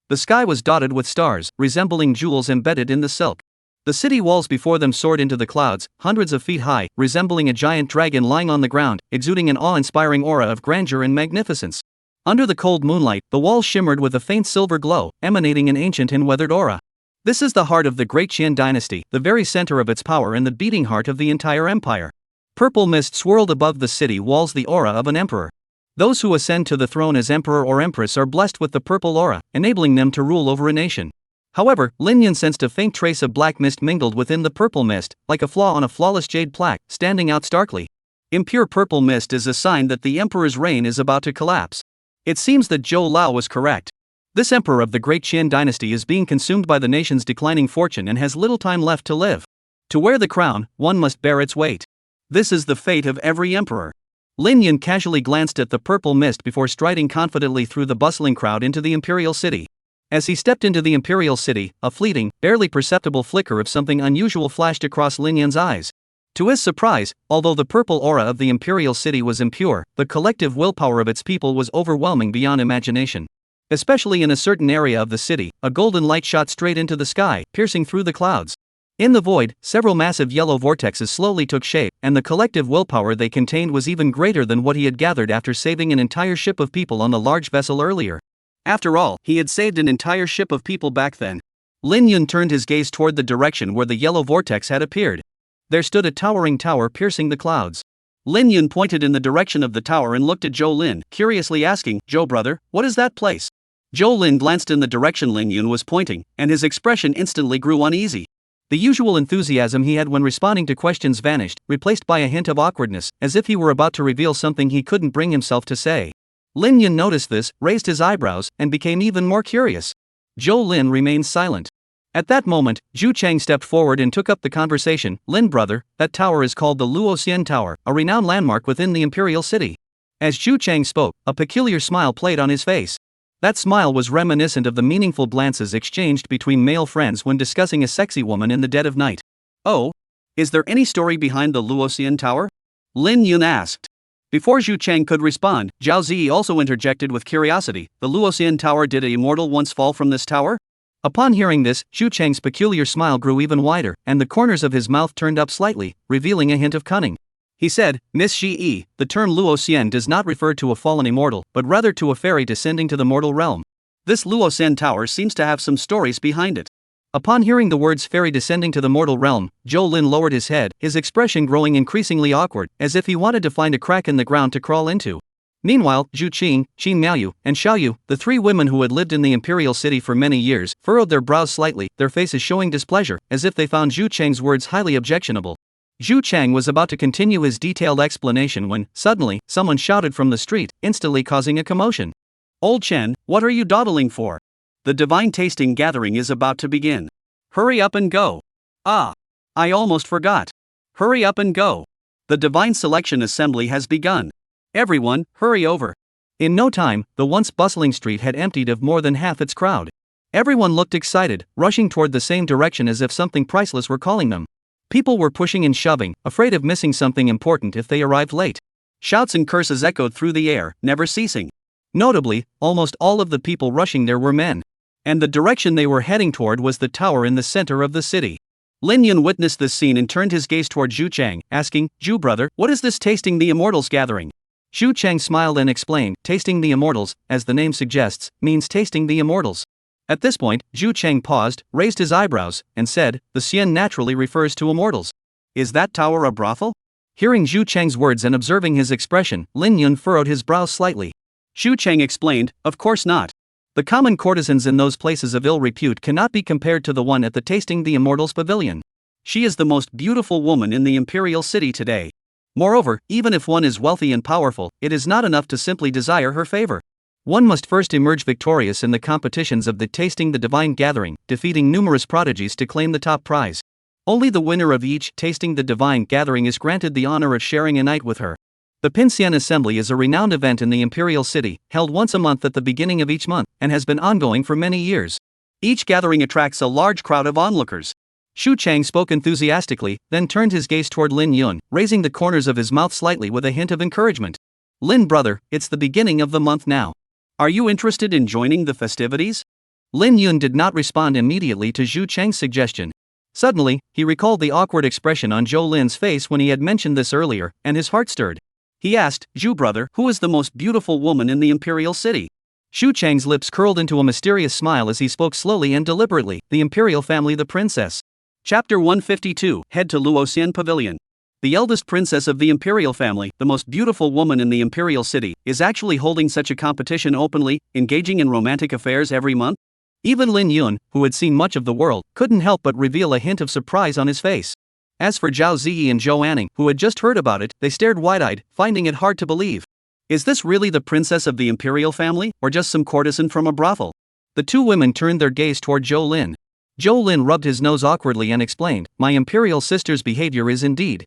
The sky was dotted with stars, resembling jewels embedded in the silk. The city walls before them soared into the clouds, hundreds of feet high, resembling a giant dragon lying on the ground, exuding an awe-inspiring aura of grandeur and magnificence. Under the cold moonlight, the walls shimmered with a faint silver glow, emanating an ancient and weathered aura. This is the heart of the Great Qian dynasty, the very center of its power and the beating heart of the entire empire. Purple mist swirled above the city walls, the aura of an emperor. Those who ascend to the throne as emperor or empress are blessed with the purple aura, enabling them to rule over a nation. However, Lin Yun sensed a faint trace of black mist mingled within the purple mist, like a flaw on a flawless jade plaque, standing out starkly. Impure purple mist is a sign that the emperor's reign is about to collapse. It seems that Zhou Lao was correct. This emperor of the Great Qian dynasty is being consumed by the nation's declining fortune and has little time left to live. To wear the crown, one must bear its weight. This is the fate of every emperor. Lin Yun casually glanced at the purple mist before striding confidently through the bustling crowd into the Imperial City. As he stepped into the Imperial City, a fleeting, barely perceptible flicker of something unusual flashed across Lin Yun's eyes. To his surprise, although the purple aura of the Imperial City was impure, the collective willpower of its people was overwhelming beyond imagination. Especially in a certain area of the city, a golden light shot straight into the sky, piercing through the clouds. In the void, several massive yellow vortexes slowly took shape, and the collective willpower they contained was even greater than what he had gathered after saving an entire ship of people on the large vessel earlier. After all, he had saved an entire ship of people back then. Lin Yun turned his gaze toward the direction where the yellow vortex had appeared. There stood a towering tower piercing the clouds. Lin Yun pointed in the direction of the tower and looked at Zhou Lin, curiously asking, "Zhou brother, what is that place?" Zhou Lin glanced in the direction Lin Yun was pointing, and his expression instantly grew uneasy. The usual enthusiasm he had when responding to questions vanished, replaced by a hint of awkwardness, as if he were about to reveal something he couldn't bring himself to say. Lin Yun noticed this, raised his eyebrows, and became even more curious. Zhou Lin remained silent. At that moment, Zhu Cheng stepped forward and took up the conversation. "Lin brother, that tower is called the Luoxian Tower, a renowned landmark within the Imperial City." As Zhu Cheng spoke, a peculiar smile played on his face. That smile was reminiscent of the meaningful glances exchanged between male friends when discussing a sexy woman in the dead of night. "Oh? Is there any story behind the Luoxian Tower?" Lin Yun asked. Before Zhu Cheng could respond, Zhao Ziyi also interjected with curiosity. "The Luoxian Tower, did an immortal once fall from this tower?" Upon hearing this, Zhu Cheng's peculiar smile grew even wider, and the corners of his mouth turned up slightly, revealing a hint of cunning. He said, Miss Ji, the term Luo Xian does not refer to a fallen immortal, but rather to a fairy descending to the mortal realm.
This Luo Xian tower seems to have some stories behind it.
Upon hearing the words fairy descending to the mortal realm, Zhou Lin lowered his head, his expression growing increasingly awkward, as if he wanted to find a crack in the ground to crawl into. Meanwhile, Zhu Qing, Qin Miaoyu, and Xiaoyu, the three women who had lived in the imperial city for many years, furrowed their brows slightly, their faces showing displeasure, as if they found Zhu Cheng's words highly objectionable. Zhu Cheng was about to continue his detailed explanation when, suddenly, someone shouted from the street, instantly causing a commotion.
Old Chen, what are you dawdling for? The divine tasting gathering is about to begin. Hurry up and go. Ah! I almost forgot. Hurry up and go. The divine selection assembly has begun. Everyone, hurry over.
In no time, the once bustling street had emptied of more than half its crowd. Everyone looked excited, rushing toward the same direction as if something priceless were calling them. People were pushing and shoving, afraid of missing something important if they arrived late.
Shouts and curses echoed through the air, never ceasing.
Notably, almost all of the people rushing there were men. And the direction they were heading toward was the tower in the center of the city.
Lin Yun witnessed this scene and turned his gaze toward Zhu Chang, asking, Zhu brother, what is this tasting the immortals gathering?
Zhu Chang smiled and explained, tasting the immortals, as the name suggests, means tasting the immortals. At this point, Zhu Chang paused, raised his eyebrows, and said, the Xian naturally refers to immortals.
Is that tower a brothel?
Hearing Zhu Chang's words and observing his expression, Lin Yun furrowed his brows slightly.
Zhu Chang explained, of course not.
The common courtesans in those places of ill repute cannot be compared to the one at the Tasting the Immortals pavilion.
She is the most beautiful woman in the imperial city today.
Moreover, even if one is wealthy and powerful, it is not enough to simply desire her favor. One must first emerge victorious in the competitions of the Tasting the Divine Gathering, defeating numerous prodigies to claim the top prize. Only the winner of each Tasting the Divine Gathering is granted the honor of sharing a night with her. The Pinxian Assembly is a renowned event in the imperial city, held once a month at the beginning of each month, and has been ongoing for many years.
Each gathering attracts a large crowd of onlookers.
Zhu Chang spoke enthusiastically, then turned his gaze toward Lin Yun, raising the corners of his mouth slightly with a hint of encouragement. Lin brother, it's the beginning of the month now.
Are you interested in joining the festivities?
Lin Yun did not respond immediately to Zhu Chang's suggestion. Suddenly, he recalled the awkward expression on Zhou Lin's face when he had mentioned this earlier, and his heart stirred.
He asked, Zhu brother, who is the most beautiful woman in the imperial city?
Zhu Chang's lips curled into a mysterious smile as he spoke slowly and deliberately, the imperial family, the princess.
Chapter 152, Head to Luo Xian Pavilion. The eldest princess of the imperial family, the most beautiful woman in the imperial city, is actually holding such a competition openly, engaging in romantic affairs every month?
Even Lin Yun, who had seen much of the world, couldn't help but reveal a hint of surprise on his face. As for Zhao Ziyi and Zhou Anning, who had just heard about it, they stared wide-eyed, finding it hard to believe.
Is this really the princess of the imperial family, or just some courtesan from a brothel?
The two women turned their gaze toward Zhou Lin. Zhou Lin rubbed his nose awkwardly and explained, my imperial sister's behavior is indeed,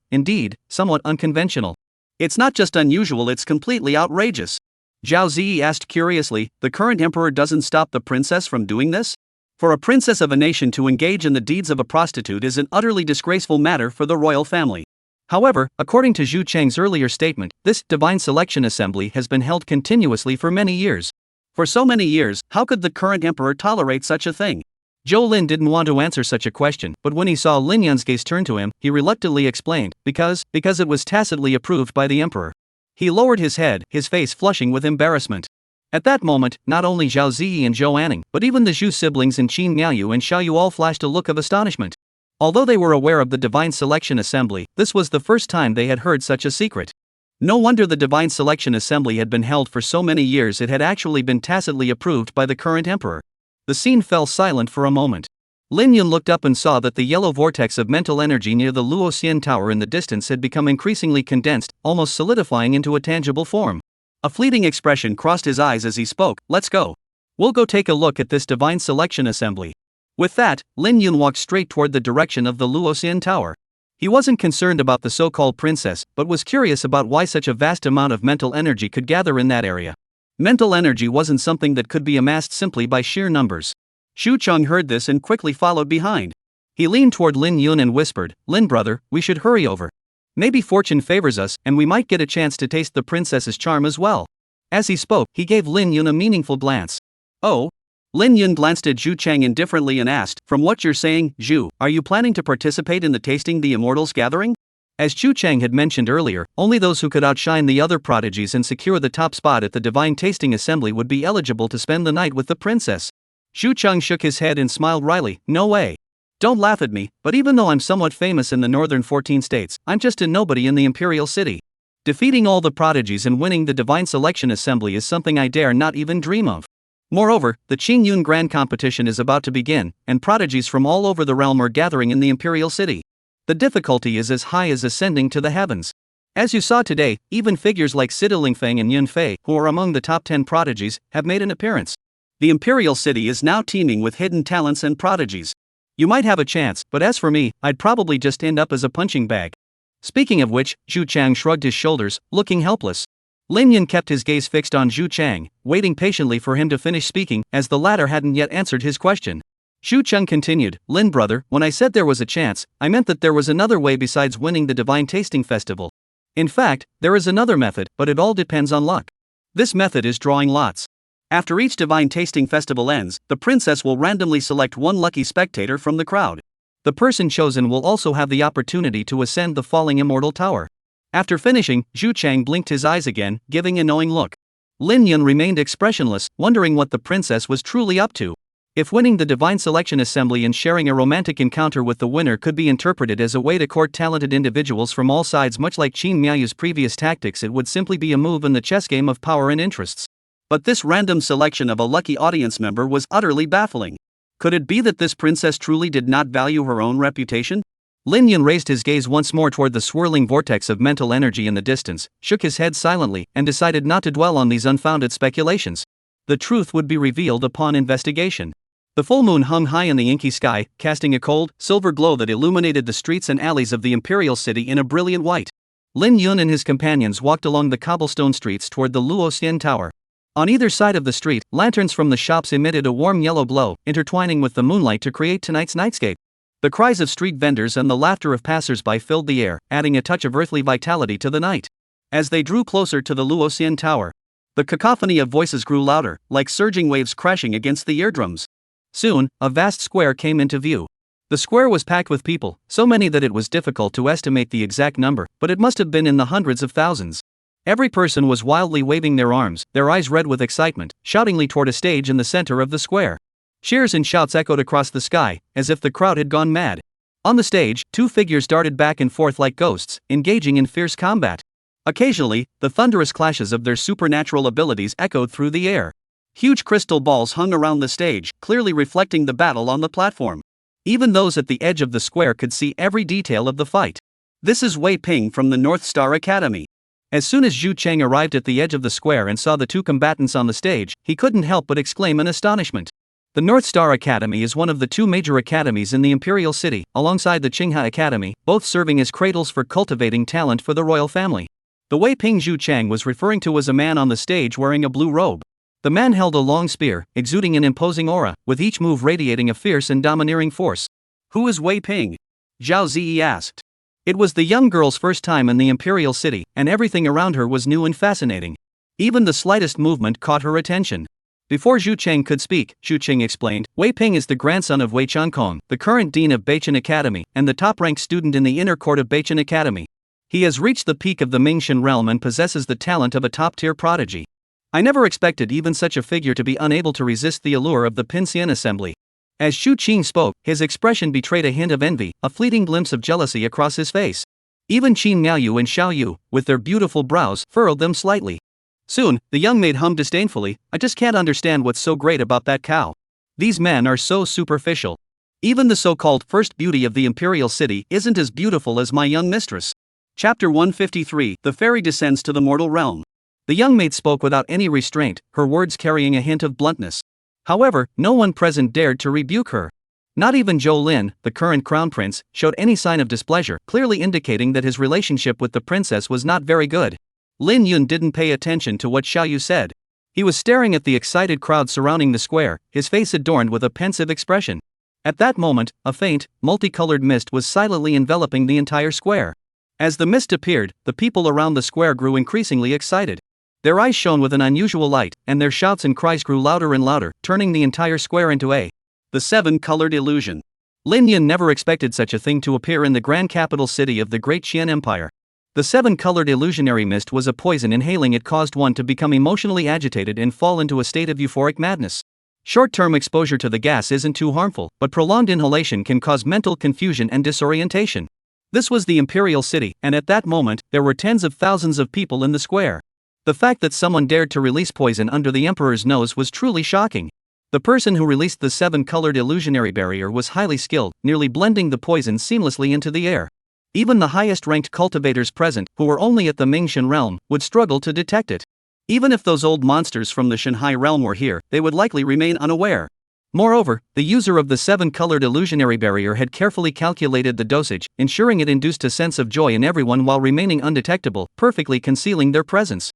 somewhat unconventional.
It's not just unusual, it's completely outrageous.
Zhao Ziyi asked curiously, the current emperor doesn't stop the princess from doing this?
For a princess of a nation to engage in the deeds of a prostitute is an utterly disgraceful matter for the royal family.
However, according to Zhu Cheng's earlier statement, this divine selection assembly has been held continuously for many years.
For so many years, how could the current emperor tolerate such a thing?
Zhou Lin didn't want to answer such a question, but when he saw Lin Yun's gaze turn to him, he reluctantly explained, because it was tacitly approved by the emperor. He lowered his head, his face flushing with embarrassment. At that moment, not only Zhao Ziyi and Zhou Anning, but even the Zhu siblings and Qin Miaoyu and Xiaoyu all flashed a look of astonishment. Although they were aware of the Divine Selection Assembly, this was the first time they had heard such a secret. No wonder the Divine Selection Assembly had been held for so many years, it had actually been tacitly approved by the current emperor. The scene fell silent for a moment. Lin Yun looked up and saw that the yellow vortex of mental energy near the Luo Xian Tower in the distance had become increasingly condensed, almost solidifying into a tangible form. A fleeting expression crossed his eyes as he spoke, let's go. We'll go take a look at this Divine Selection Assembly. With that, Lin Yun walked straight toward the direction of the Luo Xian Tower. He wasn't concerned about the so-called princess, but was curious about why such a vast amount of mental energy could gather in that area. Mental energy wasn't something that could be amassed simply by sheer numbers.
Xu Cheng heard this and quickly followed behind.
He leaned toward Lin Yun and whispered, Lin brother, we should hurry over. Maybe fortune favors us, and we might get a chance to taste the princess's charm as well. As he spoke, he gave Lin Yun a meaningful glance.
Oh? Lin Yun glanced at Zhu Cheng indifferently and asked, from what you're saying, Zhu, are you planning to participate in the Tasting the Immortals gathering?
As Chu Chang had mentioned earlier, only those who could outshine the other prodigies and secure the top spot at the Divine Tasting Assembly would be eligible to spend the night with the princess. Xu Cheng shook his head and smiled wryly. No way. Don't laugh at me, but even though I'm somewhat famous in the northern 14 states, I'm just a nobody in the imperial city. Defeating all the prodigies and winning the Divine Selection Assembly is something I dare not even dream of. Moreover, the Qingyun Grand Competition is about to begin, and prodigies from all over the realm are gathering in the imperial city. The difficulty is as high as ascending to the heavens. As you saw today, even figures like Sida Lingfeng and Yun Fei, who are among the top 10 prodigies, have made an appearance. The imperial city is now teeming with hidden talents and prodigies. You might have a chance, but as for me, I'd probably just end up as a punching bag. Speaking of which, Zhu Chang shrugged his shoulders, looking helpless. Lin Yun kept his gaze fixed on Zhu Chang, waiting patiently for him to finish speaking, as the latter hadn't yet answered his question. Zhu Cheng continued, Lin brother, when I said there was a chance, I meant that there was another way besides winning the Divine Tasting Festival. In fact, there is another method, but it all depends on luck. This method is drawing lots. After each Divine Tasting Festival ends, the princess will randomly select one lucky spectator from the crowd. The person chosen will also have the opportunity to ascend the falling immortal tower. After finishing, Zhu Chang blinked his eyes again, giving a knowing look. Lin Yun remained expressionless, wondering what the princess was truly up to. If winning the Divine Selection Assembly and sharing a romantic encounter with the winner could be interpreted as a way to court talented individuals from all sides, much like Qin Miaoyu's previous tactics, it would simply be a move in the chess game of power and interests. But this random selection of a lucky audience member was utterly baffling. Could it be that this princess truly did not value her own reputation? Lin Yun raised his gaze once more toward the swirling vortex of mental energy in the distance, shook his head silently, and decided not to dwell on these unfounded speculations. The truth would be revealed upon investigation. The full moon hung high in the inky sky, casting a cold, silver glow that illuminated the streets and alleys of the imperial city in a brilliant white. Lin Yun and his companions walked along the cobblestone streets toward the Luoxian Tower. On either side of the street, lanterns from the shops emitted a warm yellow glow, intertwining with the moonlight to create tonight's nightscape. The cries of street vendors and the laughter of passers-by filled the air, adding a touch of earthly vitality to the night. As they drew closer to the Luoxian Tower, the cacophony of voices grew louder, like surging waves crashing against the eardrums. Soon, a vast square came into view. The square was packed with people, so many that it was difficult to estimate the exact number, but it must have been in the hundreds of thousands. Every person was wildly waving their arms, their eyes red with excitement, shoutingly toward a stage in the center of the square. Cheers and shouts echoed across the sky, as if the crowd had gone mad. On the stage, two figures darted back and forth like ghosts, engaging in fierce combat. Occasionally, the thunderous clashes of their supernatural abilities echoed through the air. Huge crystal balls hung around the stage, clearly reflecting the battle on the platform. Even those at the edge of the square could see every detail of the fight. This is Wei Ping from the North Star Academy. As soon as Zhu Cheng arrived at the edge of the square and saw the two combatants on the stage, he couldn't help but exclaim in astonishment. The North Star Academy is one of the two major academies in the imperial city, alongside the Qinghe Academy, both serving as cradles for cultivating talent for the royal family. The Wei Ping Zhu Cheng was referring to was a man on the stage wearing a blue robe. The man held a long spear, exuding an imposing aura, with each move radiating a fierce and domineering force. Who is Wei Ping? Zhao Ziyi asked. It was the young girl's first time in the imperial city, and everything around her was new and fascinating. Even the slightest movement caught her attention. Before Zhu Cheng could speak, Xu Qing explained, Wei Ping is the grandson of Wei Changkong, the current dean of Beichen Academy, and the top-ranked student in the inner court of Beichen Academy. He has reached the peak of the Mingxin realm and possesses the talent of a top-tier prodigy. I never expected even such a figure to be unable to resist the allure of the Pincian Assembly. As Xu Qing spoke, his expression betrayed a hint of envy, a fleeting glimpse of jealousy across his face. Even Qin Miaoyu and Xiao Yu, with their beautiful brows, furrowed them slightly. Soon, the young maid hummed disdainfully, I just can't understand what's so great about that cow. These men are so superficial. Even the so-called first beauty of the imperial city isn't as beautiful as my young mistress. Chapter 153, The Fairy Descends to the Mortal Realm. The young maid spoke without any restraint, her words carrying a hint of bluntness. However, no one present dared to rebuke her. Not even Zhou Lin, the current crown prince, showed any sign of displeasure, clearly indicating that his relationship with the princess was not very good. Lin Yun didn't pay attention to what Xiao Yu said. He was staring at the excited crowd surrounding the square, his face adorned with a pensive expression. At that moment, a faint, multicolored mist was silently enveloping the entire square. As the mist appeared, the people around the square grew increasingly excited. Their eyes shone with an unusual light, and their shouts and cries grew louder and louder, turning the entire square into the seven-colored illusion. Lin Yun never expected such a thing to appear in the grand capital city of the great Qian Empire. The seven-colored illusionary mist was a poison. Inhaling it caused one to become emotionally agitated and fall into a state of euphoric madness. Short-term exposure to the gas isn't too harmful, but prolonged inhalation can cause mental confusion and disorientation. This was the Imperial City, and at that moment, there were tens of thousands of people in the square. The fact that someone dared to release poison under the Emperor's nose was truly shocking. The person who released the seven-colored illusionary barrier was highly skilled, nearly blending the poison seamlessly into the air. Even the highest-ranked cultivators present, who were only at the Mingxian realm, would struggle to detect it. Even if those old monsters from the Shanhai realm were here, they would likely remain unaware. Moreover, the user of the seven-colored illusionary barrier had carefully calculated the dosage, ensuring it induced a sense of joy in everyone while remaining undetectable, perfectly concealing their presence.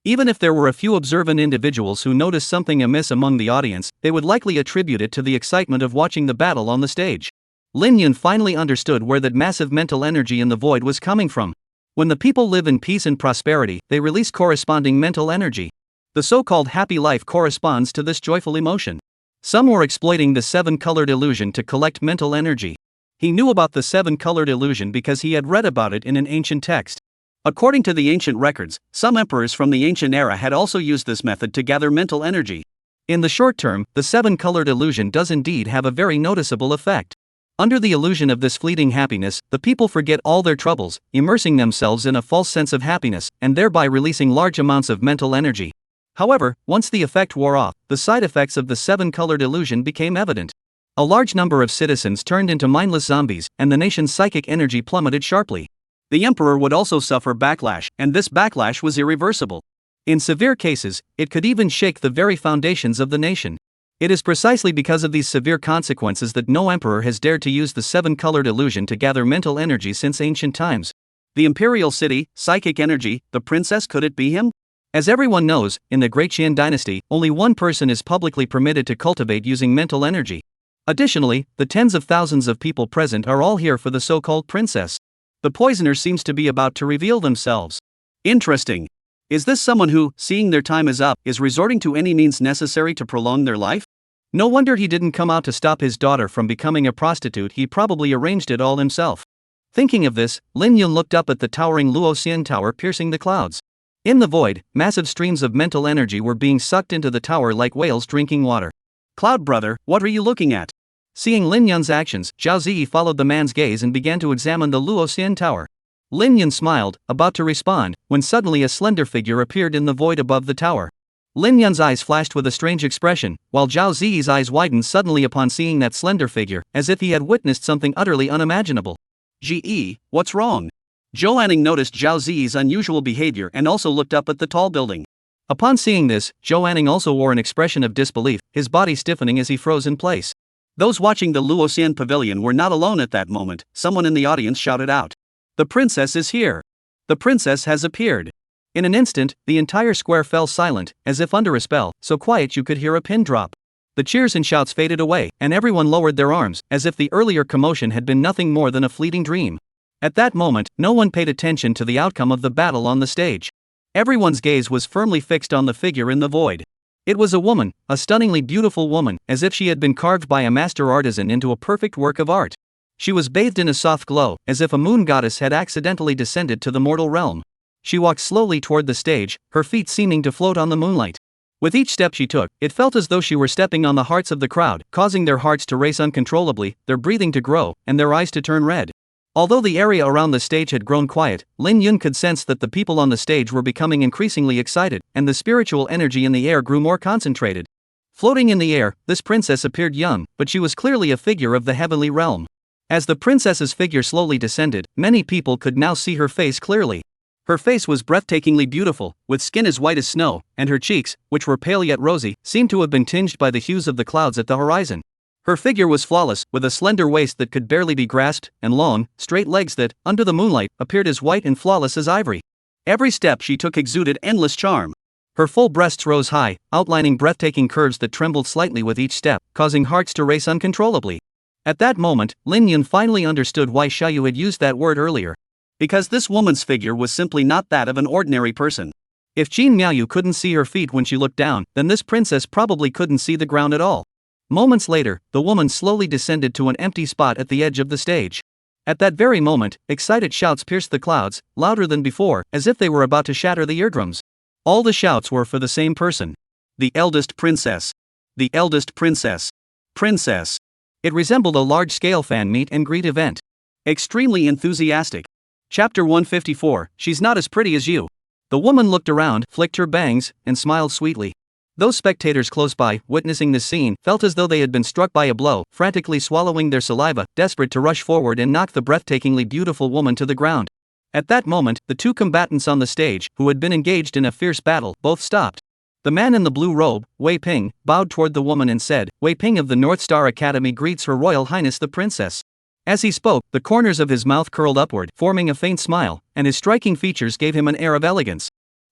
Even if there were a few observant individuals who noticed something amiss among the audience, they would likely attribute it to the excitement of watching the battle on the stage. Lin Yun finally understood where that massive mental energy in the void was coming from. When the people live in peace and prosperity, they release corresponding mental energy. The so-called happy life corresponds to this joyful emotion. Some were exploiting the seven-colored illusion to collect mental energy. He knew about the seven-colored illusion because he had read about it in an ancient text. According to the ancient records, some emperors from the ancient era had also used this method to gather mental energy. In the short term, the seven-colored illusion does indeed have a very noticeable effect. Under the illusion of this fleeting happiness, the people forget all their troubles, immersing themselves in a false sense of happiness, and thereby releasing large amounts of mental energy. However, once the effect wore off, the side effects of the seven-colored illusion became evident. A large number of citizens turned into mindless zombies, and the nation's psychic energy plummeted sharply. The emperor would also suffer backlash, and this backlash was irreversible. In severe cases, it could even shake the very foundations of the nation. It is precisely because of these severe consequences that no emperor has dared to use the seven-colored illusion to gather mental energy since ancient times. The Imperial City, psychic energy, the princess, could it be him? As everyone knows, in the Great Qian dynasty, only one person is publicly permitted to cultivate using mental energy. Additionally, the tens of thousands of people present are all here for the so-called princess. The poisoner seems to be about to reveal themselves. Interesting. Is this someone who, seeing their time is up, is resorting to any means necessary to prolong their life? No wonder he didn't come out to stop his daughter from becoming a prostitute. He probably arranged it all himself. Thinking of this, Lin Yun looked up at the towering Luoxian tower piercing the clouds. In the void, massive streams of mental energy were being sucked into the tower like whales drinking water. Cloud brother, what are you looking at? Seeing Lin Yun's actions, Zhao Ziyi followed the man's gaze and began to examine the Luoxian tower. Lin Yun smiled, about to respond, when suddenly a slender figure appeared in the void above the tower. Lin Yun's eyes flashed with a strange expression, while Zhao Ziyi's eyes widened suddenly upon seeing that slender figure, as if he had witnessed something utterly unimaginable. "Ge, what's wrong?" Zhou Anning noticed Zhao Ziyi's unusual behavior and also looked up at the tall building. Upon seeing this, Zhou Anning also wore an expression of disbelief, his body stiffening as he froze in place. Those watching the Luoxian pavilion were not alone at that moment. Someone in the audience shouted out, "The princess is here! The princess has appeared!" In an instant, the entire square fell silent, as if under a spell, so quiet you could hear a pin drop. The cheers and shouts faded away, and everyone lowered their arms, as if the earlier commotion had been nothing more than a fleeting dream. At that moment, no one paid attention to the outcome of the battle on the stage. Everyone's gaze was firmly fixed on the figure in the void. It was a woman, a stunningly beautiful woman, as if she had been carved by a master artisan into a perfect work of art. She was bathed in a soft glow, as if a moon goddess had accidentally descended to the mortal realm. She walked slowly toward the stage, her feet seeming to float on the moonlight. With each step she took, it felt as though she were stepping on the hearts of the crowd, causing their hearts to race uncontrollably, their breathing to grow, and their eyes to turn red. Although the area around the stage had grown quiet, Lin Yun could sense that the people on the stage were becoming increasingly excited, and the spiritual energy in the air grew more concentrated. Floating in the air, this princess appeared young, but she was clearly a figure of the heavenly realm. As the princess's figure slowly descended, many people could now see her face clearly. Her face was breathtakingly beautiful, with skin as white as snow, and her cheeks, which were pale yet rosy, seemed to have been tinged by the hues of the clouds at the horizon. Her figure was flawless, with a slender waist that could barely be grasped, and long, straight legs that, under the moonlight, appeared as white and flawless as ivory. Every step she took exuded endless charm. Her full breasts rose high, outlining breathtaking curves that trembled slightly with each step, causing hearts to race uncontrollably. At that moment, Lin Yun finally understood why Xiaoyu had used that word earlier. Because this woman's figure was simply not that of an ordinary person. If Jin Miaoyu couldn't see her feet when she looked down, then this princess probably couldn't see the ground at all. Moments later, the woman slowly descended to an empty spot at the edge of the stage. At that very moment, excited shouts pierced the clouds, louder than before, as if they were about to shatter the eardrums. All the shouts were for the same person. The eldest princess. The eldest princess. Princess. It resembled a large-scale fan meet and greet event. Extremely enthusiastic. Chapter 154, She's Not As Pretty As You. The woman looked around, flicked her bangs, and smiled sweetly. Those spectators close by, witnessing this scene, felt as though they had been struck by a blow, frantically swallowing their saliva, desperate to rush forward and knock the breathtakingly beautiful woman to the ground. At that moment, the two combatants on the stage, who had been engaged in a fierce battle, both stopped. The man in the blue robe, Wei Ping, bowed toward the woman and said, "Wei Ping of the North Star Academy greets Her Royal Highness the Princess." As he spoke, the corners of his mouth curled upward, forming a faint smile, and his striking features gave him an air of elegance.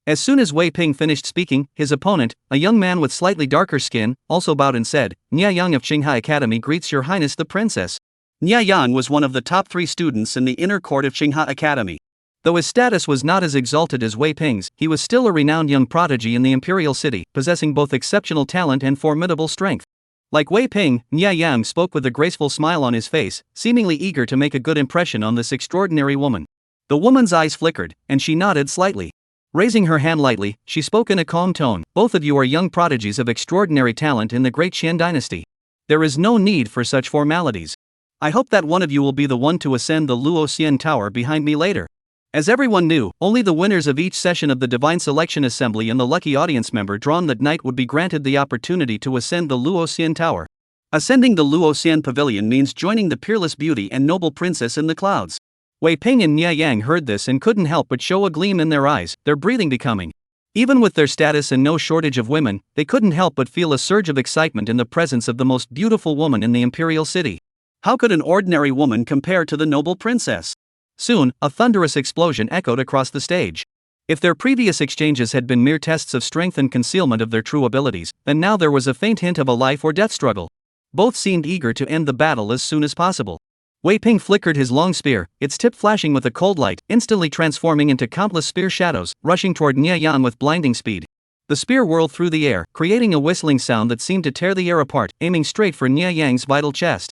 As soon as Wei Ping finished speaking, his opponent, a young man with slightly darker skin, also bowed and said, "Nia Yang of Qinghai Academy greets Your Highness the Princess." Nia Yang was one of the top 3 students in the inner court of Qinghai Academy. Though his status was not as exalted as Wei Ping's, he was still a renowned young prodigy in the imperial city, possessing both exceptional talent and formidable strength. Like Wei Ping, Nia Yang spoke with a graceful smile on his face, seemingly eager to make a good impression on this extraordinary woman. The woman's eyes flickered, and she nodded slightly. Raising her hand lightly, she spoke in a calm tone, "Both of you are young prodigies of extraordinary talent in the great Qian dynasty. There is no need for such formalities. I hope that one of you will be the one to ascend the Luoxian Tower behind me later." As everyone knew, only the winners of each session of the Divine Selection Assembly and the lucky audience member drawn that night would be granted the opportunity to ascend the Luoxian Tower. Ascending the Luoxian Pavilion means joining the peerless beauty and noble princess in the clouds. Wei Ping and Nia Yang heard this and couldn't help but show a gleam in their eyes, their breathing becoming. Even with their status and no shortage of women, they couldn't help but feel a surge of excitement in the presence of the most beautiful woman in the imperial city. How could an ordinary woman compare to the noble princess? Soon, a thunderous explosion echoed across the stage. If their previous exchanges had been mere tests of strength and concealment of their true abilities, then now there was a faint hint of a life or death struggle. Both seemed eager to end the battle as soon as possible. Wei Ping flickered his long spear, its tip flashing with a cold light, instantly transforming into countless spear shadows, rushing toward Nia Yang with blinding speed. The spear whirled through the air, creating a whistling sound that seemed to tear the air apart, aiming straight for Nia Yang's vital chest.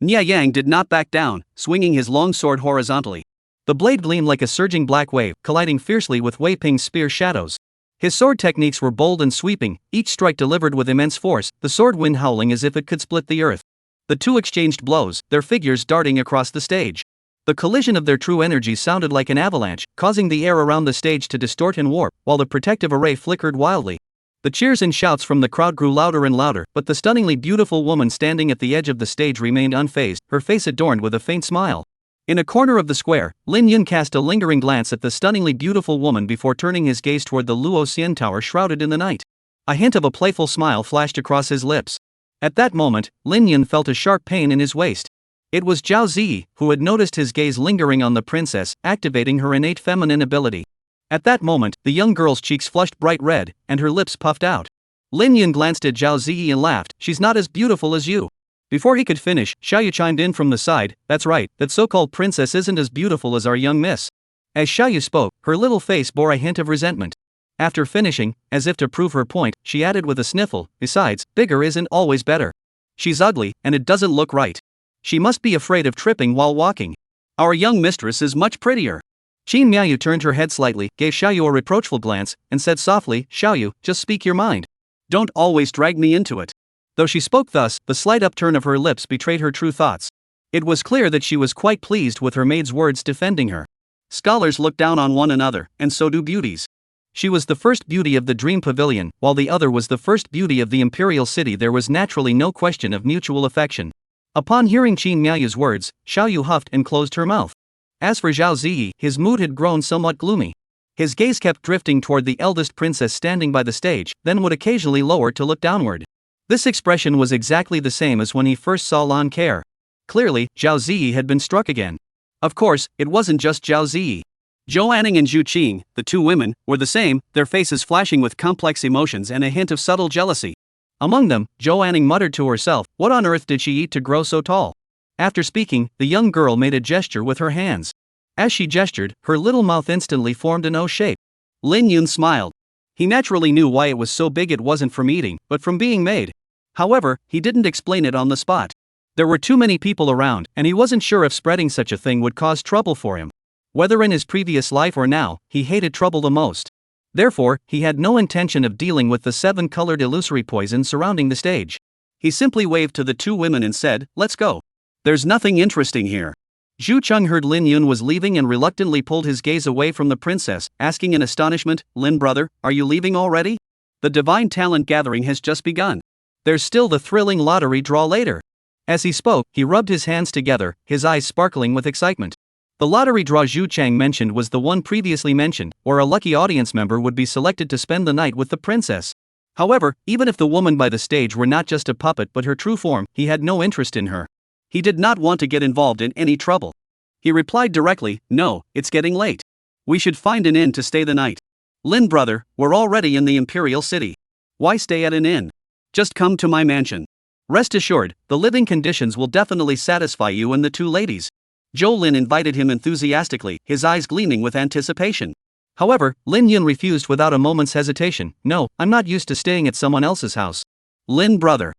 Nia Yang did not back down, swinging his long sword horizontally. The blade gleamed like a surging black wave, colliding fiercely with Wei Ping's spear shadows. His sword techniques were bold and sweeping, each strike delivered with immense force, the sword wind howling as if it could split the earth. The two exchanged blows, their figures darting across the stage. The collision of their true energies sounded like an avalanche, causing the air around the stage to distort and warp, while the protective array flickered wildly. The cheers and shouts from the crowd grew louder and louder, but the stunningly beautiful woman standing at the edge of the stage remained unfazed, her face adorned with a faint smile. In a corner of the square, Lin Yun cast a lingering glance at the stunningly beautiful woman before turning his gaze toward the Luoxian Tower shrouded in the night. A hint of a playful smile flashed across his lips. At that moment, Lin Yun felt a sharp pain in his waist. It was Zhao Ziyi, who had noticed his gaze lingering on the princess, activating her innate feminine ability. At that moment, the young girl's cheeks flushed bright red, and her lips puffed out. Lin Yun glanced at Zhao Ziyi and laughed, "She's not as beautiful as you." Before he could finish, Xiaoyu chimed in from the side, "That's right, that so-called princess isn't as beautiful as our young miss." As Xiaoyu spoke, her little face bore a hint of resentment. After finishing, as if to prove her point, she added with a sniffle, "Besides, bigger isn't always better. She's ugly, and it doesn't look right. She must be afraid of tripping while walking. Our young mistress is much prettier." Qin Miaoyu turned her head slightly, gave Xiaoyu a reproachful glance, and said softly, "Xiaoyu, just speak your mind. Don't always drag me into it." Though she spoke thus, the slight upturn of her lips betrayed her true thoughts. It was clear that she was quite pleased with her maid's words defending her. Scholars look down on one another, and so do beauties. She was the first beauty of the Dream Pavilion, while the other was the first beauty of the Imperial City. There was naturally no question of mutual affection. Upon hearing Qin Miaoyu's words, Xiaoyu huffed and closed her mouth. As for Zhao Ziyi, his mood had grown somewhat gloomy. His gaze kept drifting toward the eldest princess standing by the stage, then would occasionally lower to look downward. This expression was exactly the same as when he first saw Lan Care. Clearly, Zhao Ziyi had been struck again. Of course, it wasn't just Zhao Ziyi. Zhou Anning and Zhu Qing, the two women, were the same, their faces flashing with complex emotions and a hint of subtle jealousy. Among them, Zhou Anning muttered to herself, "What on earth did she eat to grow so tall?" After speaking, the young girl made a gesture with her hands. As she gestured, her little mouth instantly formed an O shape. Lin Yun smiled. He naturally knew why it was so big. It wasn't from eating, but from being made.
However, he didn't explain it on the spot. There were too many people around, and he wasn't sure if spreading such a thing would cause trouble for him. Whether in his previous life or now, he hated trouble the most. Therefore, he had no intention of dealing with the 7-colored illusory poison surrounding the stage. He simply waved to the 2 women and said, "Let's go. There's nothing interesting here." Zhu Cheng heard Lin Yun was leaving and reluctantly pulled his gaze away from the princess, asking in astonishment, "Lin brother, are you leaving already? The divine talent gathering has just begun. There's still the thrilling lottery draw later." As he spoke, he rubbed his hands together, his eyes sparkling with excitement. The lottery draw Zhu Cheng mentioned was the one previously mentioned, where a lucky audience member would be selected to spend the night with the princess. However, even if the woman by the stage were not just a puppet but her true form, he had no interest in her. He did not want to get involved in any trouble. He replied directly, "No, it's getting late. We should find an inn to stay the night. Lin brother, we're already in the Imperial City. Why stay at an inn? Just come to my mansion. Rest assured, the living conditions will definitely satisfy you and the 2 ladies." Zhou Lin invited him enthusiastically, his eyes gleaming with anticipation. However, Lin Yun refused without a moment's hesitation. "No, I'm not used to staying at someone else's house." "Lin brother."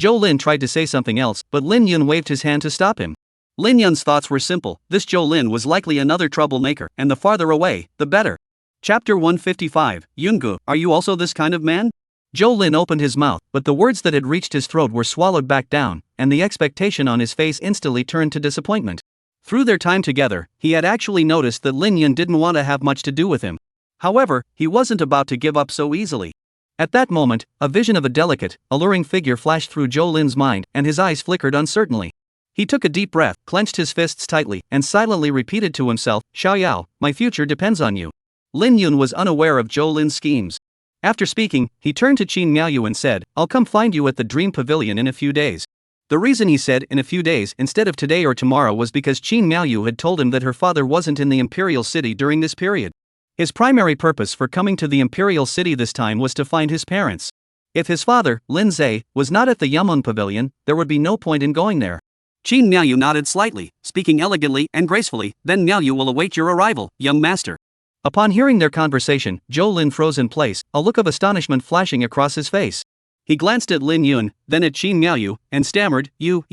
Zhou Lin tried to say something else, but Lin Yun waved his hand to stop him. Lin Yun's thoughts were simple: this Zhou Lin was likely another troublemaker, and the farther away, the better. Chapter 155, Yungu, are you also this kind of man? Zhou Lin opened his mouth, but the words that had reached his throat were swallowed back down, and the expectation on his face instantly turned to disappointment. Through their time together, he had actually noticed that Lin Yun didn't want to have much to do with him. However, he wasn't about to give up so easily. At that moment, a vision of a delicate, alluring figure flashed through Zhou Lin's mind, and his eyes flickered uncertainly. He took a deep breath, clenched his fists tightly, and silently repeated to himself, "Xiao Yao, my future depends on you." Lin Yun was unaware of Zhou Lin's schemes. After speaking, he turned to Qin Miaoyu and said, "I'll come find you at the Dream Pavilion in a few days." The reason he said "in a few days" instead of today or tomorrow was because Qin Miaoyu had told him that her father wasn't in the Imperial City during this period. His primary purpose for coming to the Imperial City this time was to find his parents. If his father, Lin Zhe, was not at the Yamen Pavilion, there would be no point in going there. Qin Miaoyu nodded slightly, speaking elegantly and gracefully, "Then Miaoyu will await your arrival, young master." Upon hearing their conversation, Zhou Lin froze in place, a look of astonishment flashing across his face. He glanced at Lin Yun, then at Qin Miaoyu, and stammered, You.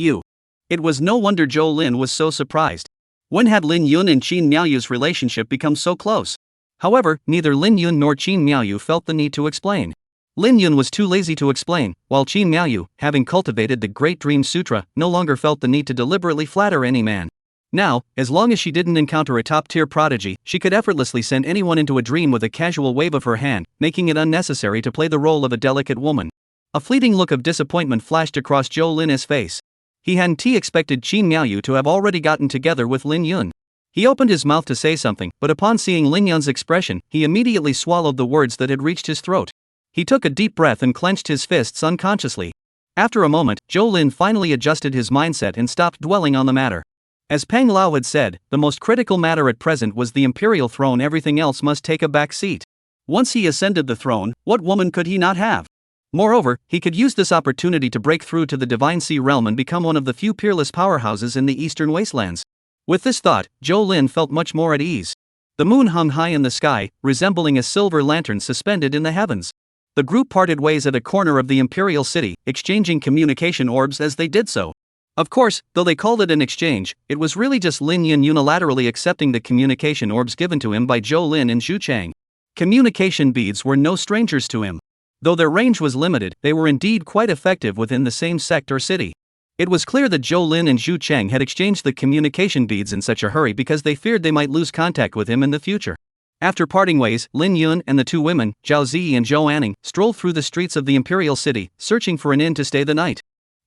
It was no wonder Zhou Lin was so surprised. When had Lin Yun and Qin Miaoyu's relationship become so close? However, neither Lin Yun nor Qin Miaoyu felt the need to explain. Lin Yun was too lazy to explain, while Qin Miaoyu, having cultivated the Great Dream Sutra, no longer felt the need to deliberately flatter any man. Now, as long as she didn't encounter a top-tier prodigy, she could effortlessly send anyone into a dream with a casual wave of her hand, making it unnecessary to play the role of a delicate woman. A fleeting look of disappointment flashed across Zhou Lin's face. He hadn't expected Qin Miaoyu to have already gotten together with Lin Yun. He opened his mouth to say something, but upon seeing Lin Yun's expression, he immediately swallowed the words that had reached his throat. He took a deep breath and clenched his fists unconsciously. After a moment, Zhou Lin finally adjusted his mindset and stopped dwelling on the matter. As Peng Lao had said, the most critical matter at present was the imperial throne. Everything else must take a back seat. Once he ascended the throne, what woman could he not have? Moreover, he could use this opportunity to break through to the Divine Sea realm and become one of the few peerless powerhouses in the eastern wastelands. With this thought, Zhou Lin felt much more at ease. The moon hung high in the sky, resembling a silver lantern suspended in the heavens. The group parted ways at a corner of the Imperial City, exchanging communication orbs as they did so. Of course, though they called it an exchange, it was really just Lin Yun unilaterally accepting the communication orbs given to him by Zhou Lin and Zhu Chang. Communication beads were no strangers to him. Though their range was limited, they were indeed quite effective within the same sect or city. It was clear that Zhou Lin and Zhu Chang had exchanged the communication beads in such a hurry because they feared they might lose contact with him in the future. After parting ways, Lin Yun and the 2 women, Zhao Ziyi and Zhou Anning, strolled through the streets of the Imperial City, searching for an inn to stay the night.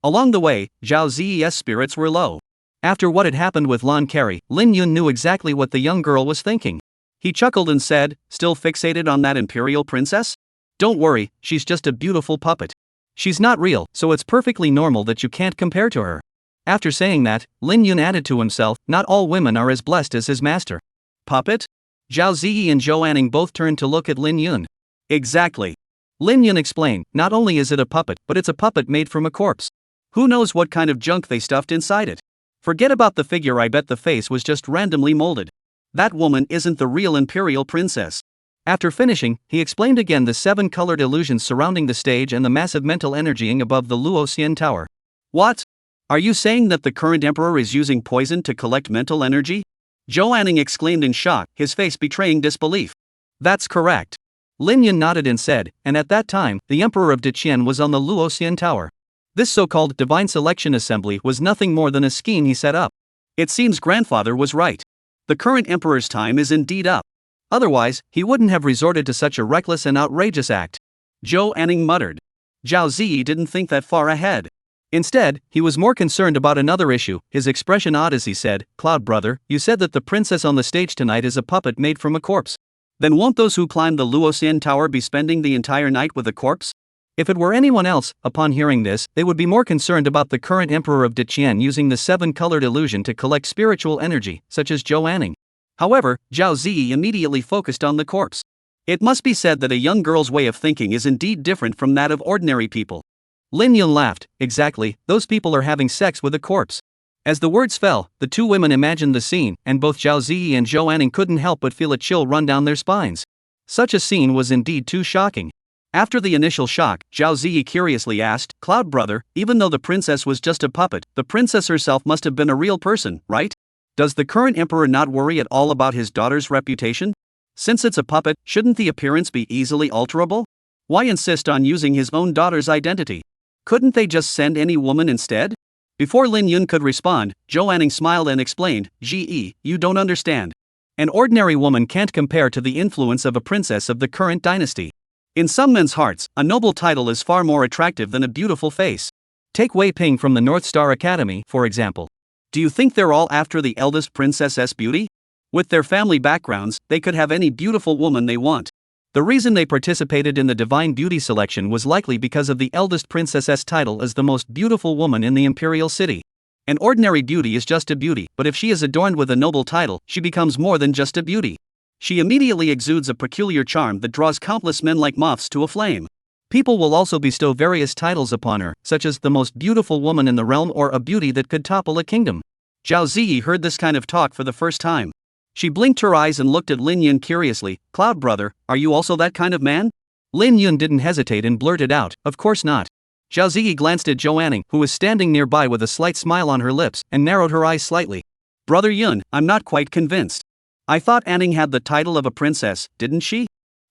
Along the way, Zhao Ziyi's spirits were low. After what had happened with Lan Carey, Lin Yun knew exactly what the young girl was thinking. He chuckled and said, "Still fixated on that imperial princess? Don't worry, she's just a beautiful puppet. She's not real, so it's perfectly normal that you can't compare to her." After saying that, Lin Yun added to himself, "Not all women are as blessed as his master." Puppet? Zhao Ziyi and Zhou Anning both turned to look at Lin Yun. Exactly. Lin Yun explained, "Not only is it a puppet, but it's a puppet made from a corpse. Who knows what kind of junk they stuffed inside it? Forget about the figure, I bet the face was just randomly molded. That woman isn't the real imperial princess."
After finishing, he explained again the 7-colored illusions surrounding the stage and the massive mental energying above the Luoxian Tower.
What? Are you saying that the current emperor is using poison to collect mental energy? Zhou Anning exclaimed in shock, his face betraying disbelief.
That's correct. Lin Yun nodded and said, and at that time, the emperor of Deqian was on the Luoxian Tower. This so-called divine selection assembly was nothing more than a scheme he set up.
It seems grandfather was right. The current emperor's time is indeed up.
Otherwise, he wouldn't have resorted to such a reckless and outrageous act.
Zhou Anning muttered. Zhao Ziyi didn't think that far ahead.
Instead, he was more concerned about another issue, his expression odd as he said, Cloud brother, you said that the princess on the stage tonight is a puppet made from a corpse.
Then won't those who climb the Luoxian Tower be spending the entire night with a corpse?
If it were anyone else, upon hearing this, they would be more concerned about the current emperor of Deqian using the 7-colored illusion to collect spiritual energy, such as Zhou Anning. However, Zhao Ziyi immediately focused on the corpse.
It must be said that a young girl's way of thinking is indeed different from that of ordinary people.
Lin Yun laughed. Exactly, those people are having sex with a corpse. As the words fell, the two women imagined the scene, and both Zhao Ziyi and Zhou Anning couldn't help but feel a chill run down their spines. Such a scene was indeed too shocking.
After the initial shock, Zhao Ziyi curiously asked, Cloud brother, even though the princess was just a puppet, the princess herself must have been a real person, right? Does the current emperor not worry at all about his daughter's reputation? Since it's a puppet, shouldn't the appearance be easily alterable? Why insist on using his own daughter's identity? Couldn't they just send any woman instead? Before Lin Yun could respond, Zhou Anning smiled and explained, Ji, you don't understand. An ordinary woman can't compare to the influence of a princess of the current dynasty. In some men's hearts, a noble title is far more attractive than a beautiful face. Take Wei Ping from the North Star Academy, for example. Do you think they're all after the eldest princess's beauty? With their family backgrounds, they could have any beautiful woman they want. The reason they participated in the divine beauty selection was likely because of the eldest princess's title as the most beautiful woman in the imperial city. An ordinary beauty is just a beauty, but if she is adorned with a noble title, she becomes more than just a beauty. She immediately exudes a peculiar charm that draws countless men like moths to a flame. People will also bestow various titles upon her, such as the most beautiful woman in the realm or a beauty that could topple a kingdom. Zhao Ziyi heard this kind of talk for the first time. She blinked her eyes and looked at Lin Yun curiously. Cloud brother, are you also that kind of man?
Lin Yun didn't hesitate and blurted out, of course not. Zhao Ziyi glanced at Zhou Anning, who was standing nearby with a slight smile on her lips, and narrowed her eyes slightly.
Brother Yun, I'm not quite convinced. I thought Anning had the title of a princess, didn't she?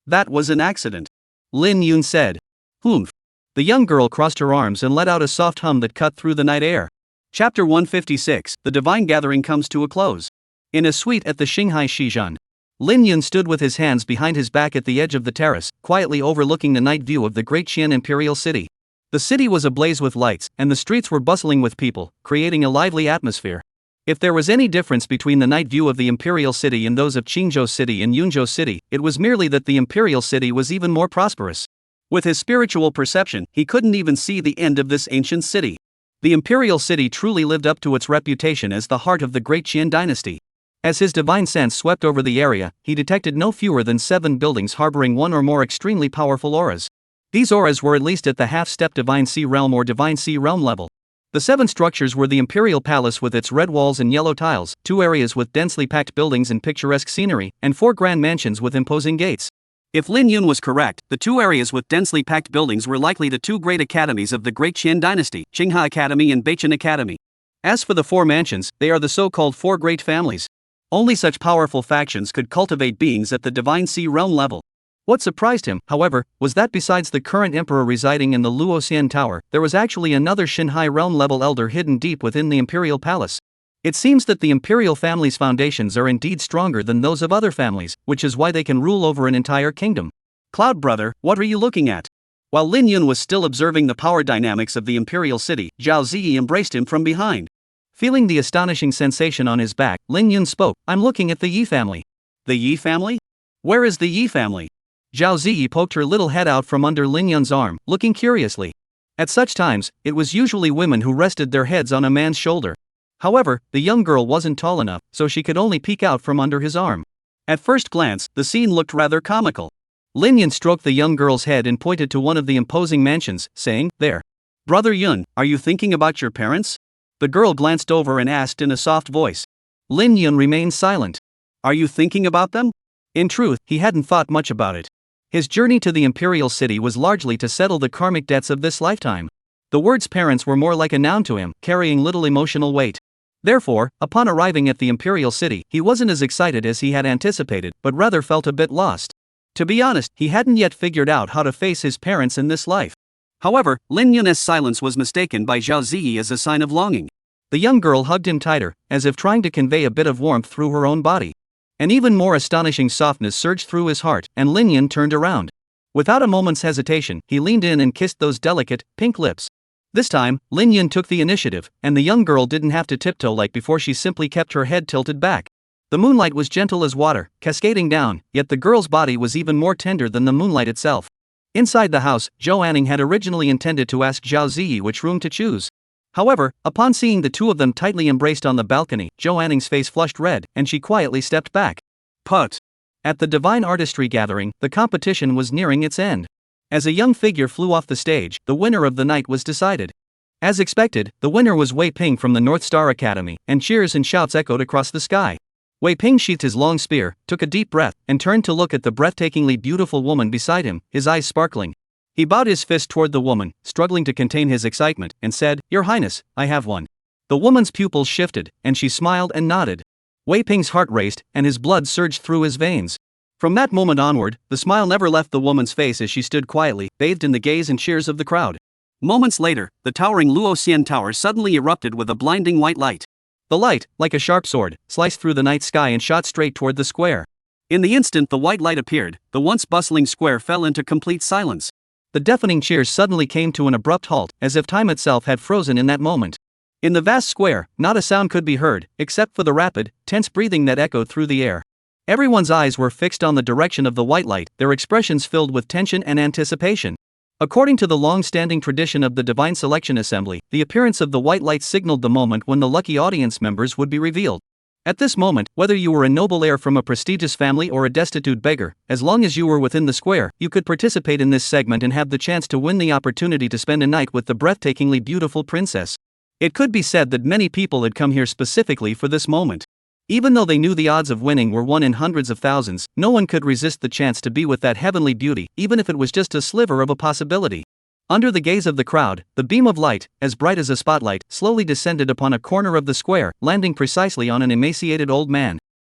That was an accident.
Lin Yun said.
Humph.
The young girl crossed her arms and let out a soft hum that cut through the night air.
Chapter 156, The Divine Gathering comes to a close.
In a suite at the Xinghai Shizhan, Lin Yun stood with his hands behind his back at the edge of the terrace, quietly overlooking the night view of the great Qian imperial city. The city was ablaze with lights, and the streets were bustling with people, creating a lively atmosphere. If there was any difference between the night view of the imperial city and those of Qingzhou city and Yunzhou city, it was merely that the imperial city was even more prosperous. With his spiritual perception, he couldn't even see the end of this ancient city. The imperial city truly lived up to its reputation as the heart of the great Qian dynasty. As his divine sense swept over the area, he detected no fewer than 7 buildings harboring one or more extremely powerful auras. These auras were at least at the half-step Divine Sea Realm or Divine Sea Realm level. The 7 structures were the Imperial Palace with its red walls and yellow tiles, 2 areas with densely packed buildings and picturesque scenery, and 4 grand mansions with imposing gates.
If Lin Yun was correct, the 2 areas with densely packed buildings were likely the 2 great academies of the great Qian dynasty, Qinghe Academy and Beichen Academy.
As for the 4 mansions, they are the so-called 4 great families.
Only such powerful factions could cultivate beings at the Divine Sea Realm level.
What surprised him, however, was that besides the current emperor residing in the Luoxian Tower, there was actually another Xinhai realm-level elder hidden deep within the imperial palace. It seems that the imperial family's foundations are indeed stronger than those of other families, which is why they can rule over an entire kingdom.
Cloud brother, what are you looking at? While Lin Yun was still observing the power dynamics of the imperial city, Zhao Ziyi embraced him from behind.
Feeling the astonishing sensation on his back, Lin Yun spoke, I'm looking at the Yi family.
The Yi family? Where is the Yi family?
Zhao Ziyi poked her little head out from under Lin Yun's arm, looking curiously. At such times, it was usually women who rested their heads on a man's shoulder. However, the young girl wasn't tall enough, so she could only peek out from under his arm. At first glance, the scene looked rather comical. Lin Yun stroked the young girl's head and pointed to one of the imposing mansions, saying, There.
Brother Yun, are you thinking about your parents? The girl glanced over and asked in a soft voice.
Lin Yun remained silent.
Are you thinking about them?
In truth, he hadn't thought much about it. His journey to the imperial city was largely to settle the karmic debts of this lifetime. The words parents were more like a noun to him, carrying little emotional weight. Therefore, upon arriving at the imperial city, he wasn't as excited as he had anticipated, but rather felt a bit lost. To be honest, he hadn't yet figured out how to face his parents in this life.
However, Lin Yun's silence was mistaken by Zhao Ziyi as a sign of longing.
The young girl hugged him tighter, as if trying to convey a bit of warmth through her own body. An even more astonishing softness surged through his heart, and Lin Yun turned around. Without a moment's hesitation, he leaned in and kissed those delicate, pink lips. This time, Lin Yun took the initiative, and the young girl didn't have to tiptoe like before. She simply kept her head tilted back. The moonlight was gentle as water, cascading down, yet the girl's body was even more tender than the moonlight itself. Inside the house, Zhou Anning had originally intended to ask Zhao Ziyi which room to choose. However, upon seeing the two of them tightly embraced on the balcony, Zhou Anning's face flushed red, and she quietly stepped back.
Put.
At the Divine Artistry Gathering, the competition was nearing its end. As a young figure flew off the stage, the winner of the night was decided. As expected, the winner was Wei Ping from the North Star Academy, and cheers and shouts echoed across the sky. Wei Ping sheathed his long spear, took a deep breath, and turned to look at the breathtakingly beautiful woman beside him, his eyes sparkling. He bowed his fist toward the woman, struggling to contain his excitement, and said, "Your Highness, I have one." The woman's pupils shifted, and she smiled and nodded. Wei Ping's heart raced, and his blood surged through his veins. From that moment onward, the smile never left the woman's face as she stood quietly, bathed in the gaze and cheers of the crowd.
Moments later, the towering Luoxian Tower suddenly erupted with a blinding white light.
The light, like a sharp sword, sliced through the night sky and shot straight toward the square.
In the instant the white light appeared, the once bustling square fell into complete silence.
The deafening cheers suddenly came to an abrupt halt, as if time itself had frozen in that moment. In the vast square, not a sound could be heard, except for the rapid, tense breathing that echoed through the air. Everyone's eyes were fixed on the direction of the white light, their expressions filled with tension and anticipation. According to the long-standing tradition of the Divine Selection Assembly, the appearance of the white light signaled the moment when the lucky audience members would be revealed. At this moment, whether you were a noble heir from a prestigious family or a destitute beggar, as long as you were within the square, you could participate in this segment and have the chance to win the opportunity to spend a night with the breathtakingly beautiful princess. It could be said that many people had come here specifically for this moment. Even though they knew the odds of winning were 1 in hundreds of thousands, no one could resist the chance to be with that heavenly beauty, even if it was just a sliver of a possibility. Under the gaze of the crowd, the beam of light, as bright as a spotlight, slowly descended upon a corner of the square, landing precisely on an emaciated old man.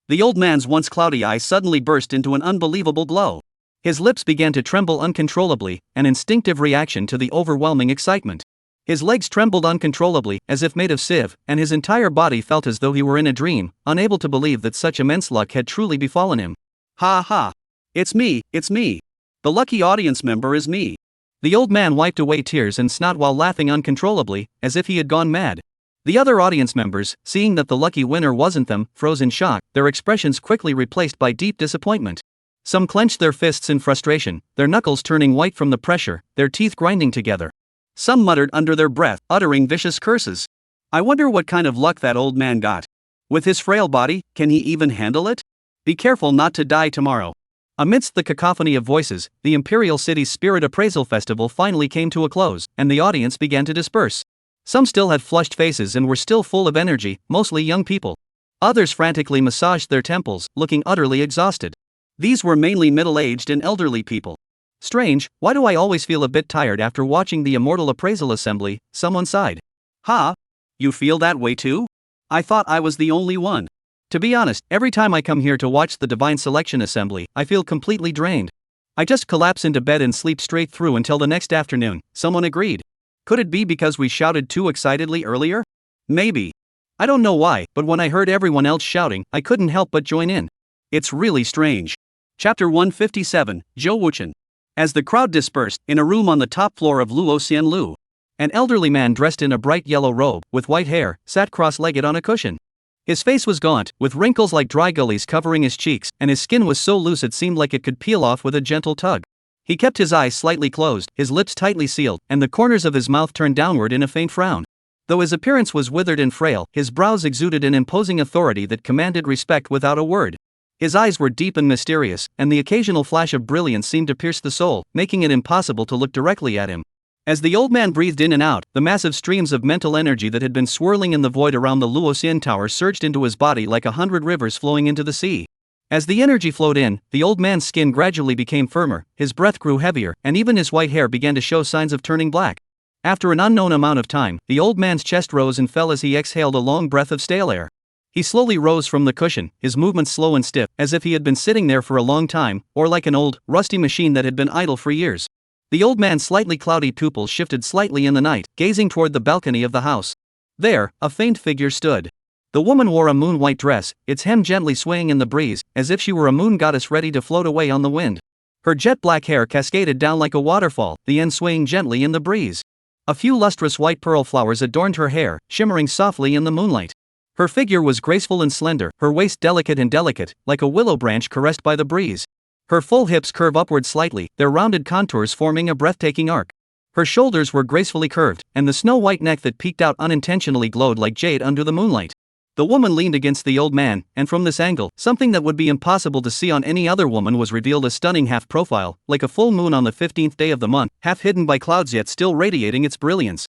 The old man's once cloudy eyes suddenly burst into an unbelievable glow. His lips began to tremble uncontrollably, an instinctive reaction to the overwhelming excitement. His legs trembled uncontrollably, as if made of sieve, and his entire body felt as though he were in a dream, unable to believe that such immense luck had truly befallen him.
Ha ha! It's me, it's me! The lucky audience member is me!
The old man wiped away tears and snot while laughing uncontrollably, as if he had gone mad. The other audience members, seeing that the lucky winner wasn't them, froze in shock, their expressions quickly replaced by deep disappointment. Some clenched their fists in frustration, their knuckles turning white from the pressure, their teeth grinding together.
Some muttered under their breath, uttering vicious curses. I wonder what kind of luck that old man got. With his frail body, can he even handle it? Be careful not to die tomorrow. Amidst the cacophony of voices, the Imperial City's Spirit Appraisal Festival finally came to a close, and the audience began to disperse. Some still had flushed faces and were still full of energy, mostly young people. Others frantically massaged their temples, looking utterly exhausted. These were mainly middle-aged and elderly people. Strange, why do I always feel a bit tired after watching the Immortal Appraisal Assembly? Someone sighed. Ha? You feel that way too? I thought I was the only one. To be honest, every time I come here to watch the Divine Selection Assembly, I feel completely drained. I just collapse into bed and sleep straight through until the next afternoon, someone agreed. Could it be because we shouted too excitedly earlier? Maybe. I don't know why, but when I heard everyone else shouting, I couldn't help but join in. It's really strange. Chapter 157, Zhou Wuchen. As the crowd dispersed, in a room on the top floor of Luo Xianlu, an elderly man dressed in a bright yellow robe, with white hair, sat cross-legged on a cushion. His face was gaunt, with wrinkles like dry gullies covering his cheeks, and his skin was so loose it seemed like it could peel off with a gentle tug. He kept his eyes slightly closed, his lips tightly sealed, and the corners of his mouth turned downward in a faint frown. Though his appearance was withered and frail, his brows exuded an imposing authority that commanded respect without a word. His eyes were deep and mysterious, and the occasional flash of brilliance seemed to pierce the soul, making it impossible to look directly at him. As the old man breathed in and out, the massive streams of mental energy that had been swirling in the void around the Luoxian Tower surged into his body like 100 rivers flowing into the sea.
As the energy flowed in, the old man's skin gradually became firmer, his breath grew heavier, and even his white hair began to show signs of turning black. After an unknown amount of time, the old man's chest rose and fell as he exhaled a long breath of stale air. He slowly rose from the cushion, his movements slow and stiff, as if he had been sitting there for a long time, or like an old, rusty machine that had been idle for years. The old man's slightly cloudy pupils shifted slightly in the night, gazing toward the balcony of the house. There, a faint figure stood. The woman wore a moon-white dress, its hem gently swaying in the breeze, as if she were a moon goddess ready to float away on the wind. Her jet-black hair cascaded down like a waterfall, the end swaying gently in the breeze. A few lustrous white pearl flowers adorned her hair, shimmering softly in the moonlight. Her figure was graceful and slender, her waist delicate, like a willow branch caressed by the breeze. Her full hips curve upward slightly, their rounded contours forming a breathtaking arc. Her shoulders were gracefully curved, and the snow-white neck that peeked out unintentionally glowed like jade under the moonlight. The woman leaned against the old man, and from this angle, something that would be impossible to see on any other woman was revealed, a stunning half-profile, like a full moon on the 15th day of the month, half hidden by clouds yet still radiating its brilliance.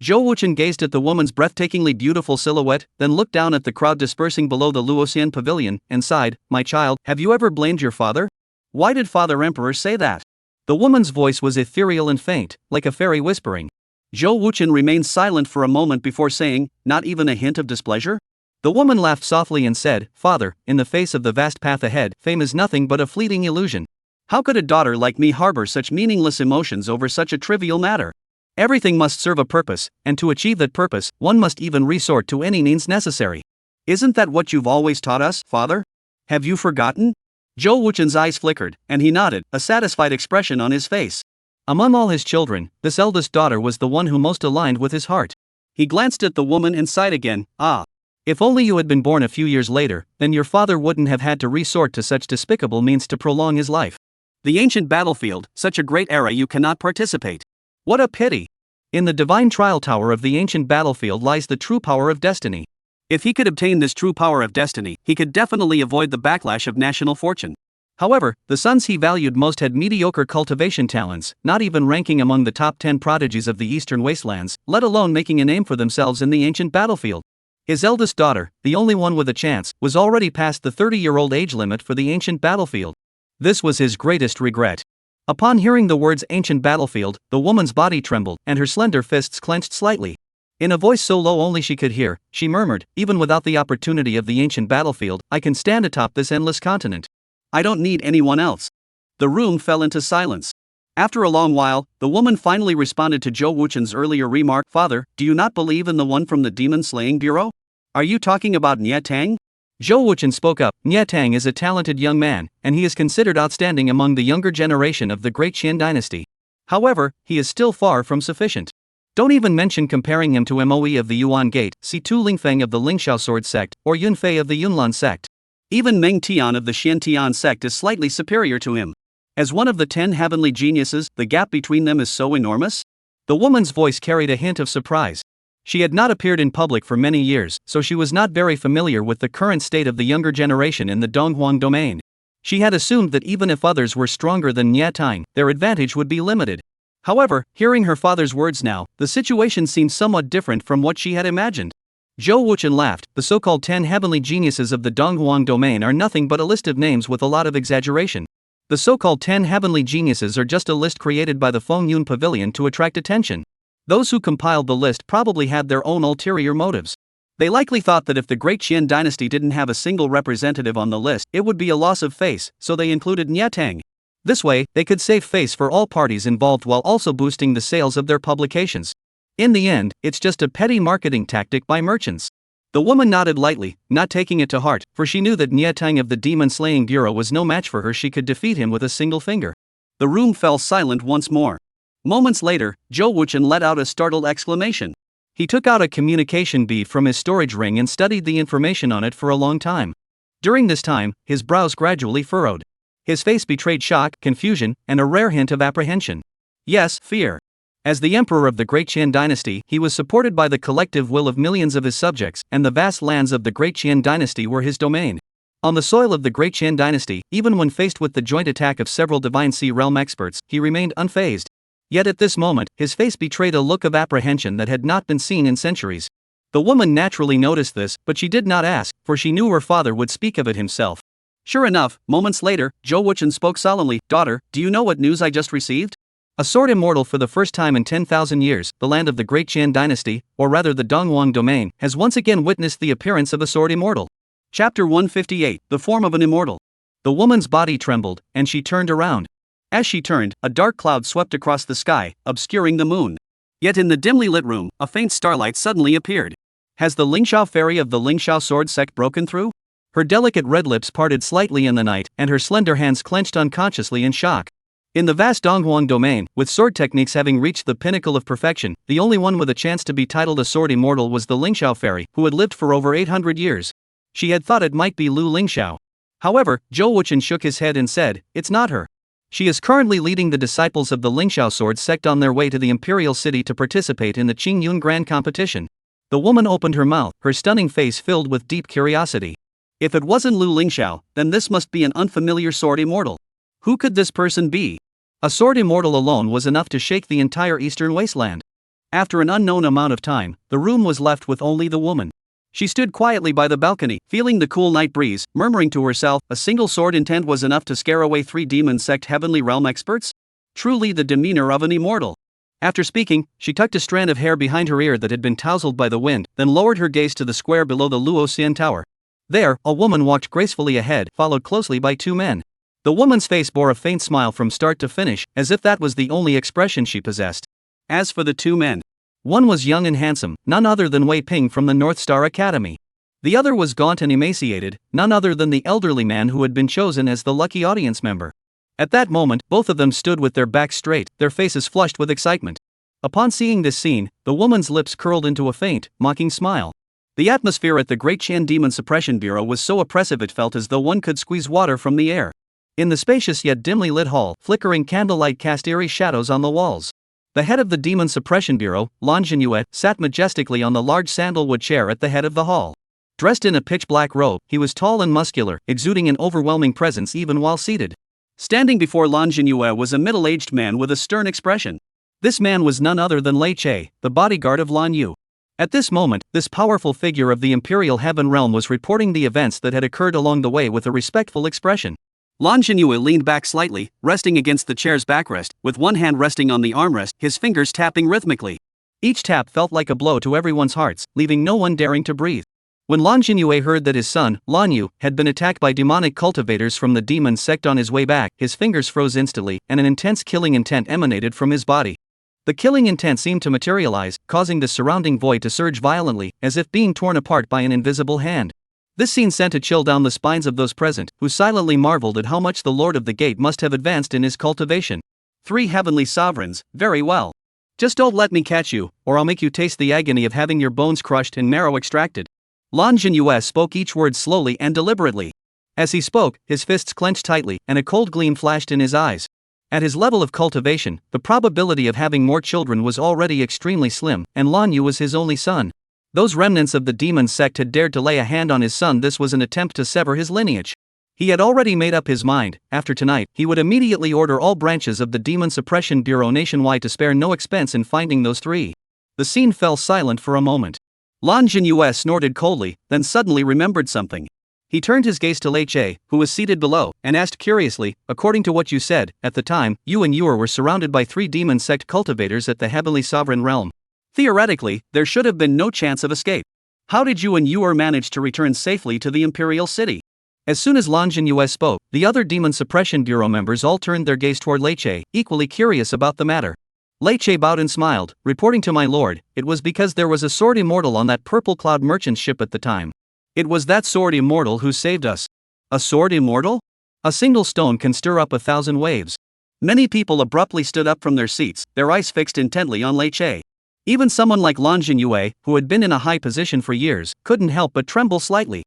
Zhou Wuchen gazed at the woman's breathtakingly beautiful silhouette, then looked down at the crowd dispersing below the Luoxian pavilion, and sighed, "My child, have you ever blamed your father? Why did Father Emperor say that?" The woman's voice was ethereal and faint, like a fairy whispering. Zhou Wuchen remained silent for a moment before saying, "Not even a hint of displeasure?" The woman laughed softly and said, "Father, in the face of the vast path ahead, fame is nothing but a fleeting illusion. How could a daughter like me harbor such meaningless emotions over such a trivial matter? Everything must serve a purpose, and to achieve that purpose, one must even resort to any means necessary. Isn't that what you've always taught us, Father? Have you forgotten?" Zhou Wuchen's eyes flickered, and he nodded, a satisfied expression on his face. Among all his children, this eldest daughter was the one who most aligned with his heart. He glanced at the woman and sighed again, "Ah. If only you had been born a few years later, then your father wouldn't have had to resort to such despicable means to prolong his life. The ancient battlefield, such a great era you cannot participate. What a pity! In the divine trial tower of the ancient battlefield lies the true power of destiny. If he could obtain this true power of destiny, he could definitely avoid the backlash of national fortune." However, the sons he valued most had mediocre cultivation talents, not even ranking among the top 10 prodigies of the eastern wastelands, let alone making a name for themselves in the ancient battlefield. His eldest daughter, the only one with a chance, was already past the 30-year-old age limit for the ancient battlefield. This was his greatest regret. Upon hearing the words ancient battlefield, the woman's body trembled, and her slender fists clenched slightly. In a voice so low only she could hear, she murmured, "Even without the opportunity of the ancient battlefield, I can stand atop this endless continent. I don't need anyone else." The room fell into silence. After a long while, the woman finally responded to Zhou Wuchen's earlier remark, "Father, do you not believe in the one from the demon-slaying bureau? Are you talking about Nye Tang?" Zhou Wuchen spoke up. "Nye Tang is a talented young man, and he is considered outstanding among the younger generation of the Great Qian dynasty. However, he is still far from sufficient. Don't even mention comparing him to Moe of the Yuan Gate, Si Tu Lingfeng of the Lingxiao Sword sect, or Yunfei of the Yunlan sect. Even Meng Tian of the Xian Tian sect is slightly superior to him. As one of the 10 heavenly geniuses, the gap between them is so enormous?" The woman's voice carried a hint of surprise. She had not appeared in public for many years, so she was not very familiar with the current state of the younger generation in the Donghuang domain. She had assumed that even if others were stronger than Nye Tang, their advantage would be limited. However, hearing her father's words now, the situation seemed somewhat different from what she had imagined. Zhou Wuchen laughed. "The so-called 10 heavenly geniuses of the Donghuang domain are nothing but a list of names with a lot of exaggeration. The so-called 10 heavenly geniuses are just a list created by the Feng Yun Pavilion to attract attention. Those who compiled the list probably had their own ulterior motives. They likely thought that if the Great Qian dynasty didn't have a single representative on the list, it would be a loss of face, so they included Nye Tang. This way, they could save face for all parties involved while also boosting the sales of their publications. In the end, it's just a petty marketing tactic by merchants." The woman nodded lightly, not taking it to heart, for she knew that Nye Tang of the demon-slaying bureau was no match for her. She could defeat him with a single finger. The room fell silent once more. Moments later, Zhou Wuchen let out a startled exclamation. He took out a communication bead from his storage ring and studied the information on it for a long time. During this time, his brows gradually furrowed. His face betrayed shock, confusion, and a rare hint of apprehension. Yes, fear. As the emperor of the Great Qian dynasty, he was supported by the collective will of millions of his subjects, and the vast lands of the Great Qian dynasty were his domain. On the soil of the Great Qian dynasty, even when faced with the joint attack of several Divine Sea Realm experts, he remained unfazed. Yet at this moment, his face betrayed a look of apprehension that had not been seen in centuries. The woman naturally noticed this, but she did not ask, for she knew her father would speak of it himself.
Sure enough, moments later, Zhou Wuchen spoke solemnly, "Daughter, do you know what news I just received?
A sword immortal for the first time in 10,000 years, the land of the Great Qian dynasty, or rather the Donghuang domain, has once again witnessed the appearance of a sword immortal."
Chapter 158, The Form of an Immortal.
The woman's body trembled, and she turned around.
As she turned, a dark cloud swept across the sky, obscuring the moon. Yet in the dimly lit room, a faint starlight suddenly appeared. Has the Lingxiao fairy of the Lingxiao sword sect broken through?
Her delicate red lips parted slightly in the night, and her slender hands clenched unconsciously in shock. In the vast Donghuang domain, with sword techniques having reached the pinnacle of perfection, the only one with a chance to be titled a sword immortal was the Lingxiao fairy, who had lived for over 800 years. She had thought it might be Lu Lingxiao. However, Zhou Wuchen shook his head and said, "It's not her. She is currently leading the disciples of the Lingxiao sword sect on their way to the imperial city to participate in the Qingyun Grand Competition." The woman opened her mouth, her stunning face filled with deep curiosity.
If it wasn't Lu Lingxiao, then this must be an unfamiliar sword immortal. Who could this person be?
A sword immortal alone was enough to shake the entire eastern wasteland.
After an unknown amount of time, the room was left with only the woman. She stood quietly by the balcony, feeling the cool night breeze, murmuring to herself, a single sword intent was enough to scare away 3 demon sect heavenly realm experts? Truly the demeanor of an immortal. After speaking, she tucked a strand of hair behind her ear that had been tousled by the wind, then lowered her gaze to the square below the Luoxian tower. There, a woman walked gracefully ahead, followed closely by 2 men. The woman's face bore a faint smile from start to finish, as if that was the only expression she possessed. As for the 2 men,
one was young and handsome, none other than Wei Ping from the North Star Academy. The other was gaunt and emaciated, none other than the elderly man who had been chosen as the lucky audience member. At that moment, both of them stood with their backs straight, their faces flushed with excitement. Upon seeing this scene, the woman's lips curled into a faint, mocking smile. The atmosphere at the Great Qian Demon Suppression Bureau was so oppressive it felt as though one could squeeze water from the air. In the spacious yet dimly lit hall, flickering candlelight cast eerie shadows on the walls. The head of the Demon Suppression Bureau, Lan Jinyue, sat majestically on the large sandalwood chair at the head of the hall. Dressed in a pitch-black robe, he was tall and muscular, exuding an overwhelming presence even while seated.
Standing before Lan Jinyue was a middle-aged man with a stern expression. This man was none other than Lei Che, the bodyguard of Lan Yu. At this moment, this powerful figure of the Imperial Heaven Realm was reporting the events that had occurred along the way with a respectful expression. Lan Jinyue leaned back slightly, resting against the chair's backrest, with one hand resting on the armrest, his fingers tapping rhythmically. Each tap felt like a blow to everyone's hearts, leaving no one daring to breathe. When Lan Jinyue heard that his son, Lan Yu, had been attacked by demonic cultivators from the demon sect on his way back, his fingers froze instantly, and an intense killing intent emanated from his body. The killing intent seemed to materialize, causing the surrounding void to surge violently, as if being torn apart by an invisible hand. This scene sent a chill down the spines of those present, who silently marveled at how much the Lord of the Gate must have advanced in his cultivation. 3 heavenly sovereigns, very well. Just don't let me catch you, or I'll make you taste the agony of having your bones crushed and marrow extracted. Lan Jinyue spoke each word slowly and deliberately. As he spoke, his fists clenched tightly, and a cold gleam flashed in his eyes. At his level of cultivation, the probability of having more children was already extremely slim, and Lan Yu was his only son. Those remnants of the demon sect had dared to lay a hand on his son. This was an attempt to sever his lineage. He had already made up his mind. After tonight, he would immediately order all branches of the Demon Suppression Bureau nationwide to spare no expense in finding those 3. The scene fell silent for a moment. Lan Jinyue snorted coldly, then suddenly remembered something. He turned his gaze to Lei Che, who was seated below, and asked curiously, "According to what you said, at the time, you and Yuer were surrounded by 3 demon sect cultivators at the Heavenly Sovereign Realm. Theoretically, there should have been no chance of escape. How did you and Yuer manage to return safely to the Imperial City?" As soon as Lan Jinyue spoke, the other Demon Suppression Bureau members all turned their gaze toward Lei Che, equally curious about the matter. Lei Che bowed and smiled, reporting to my lord, "It was because there was a sword immortal on that Purple Cloud merchant ship at the time. It was that sword immortal who saved us." A sword immortal? A single stone can stir up 1,000 waves. Many people abruptly stood up from their seats, their eyes fixed intently on Lei Che. Even someone like Lan Jinyue, who had been in a high position for years, couldn't help but tremble slightly.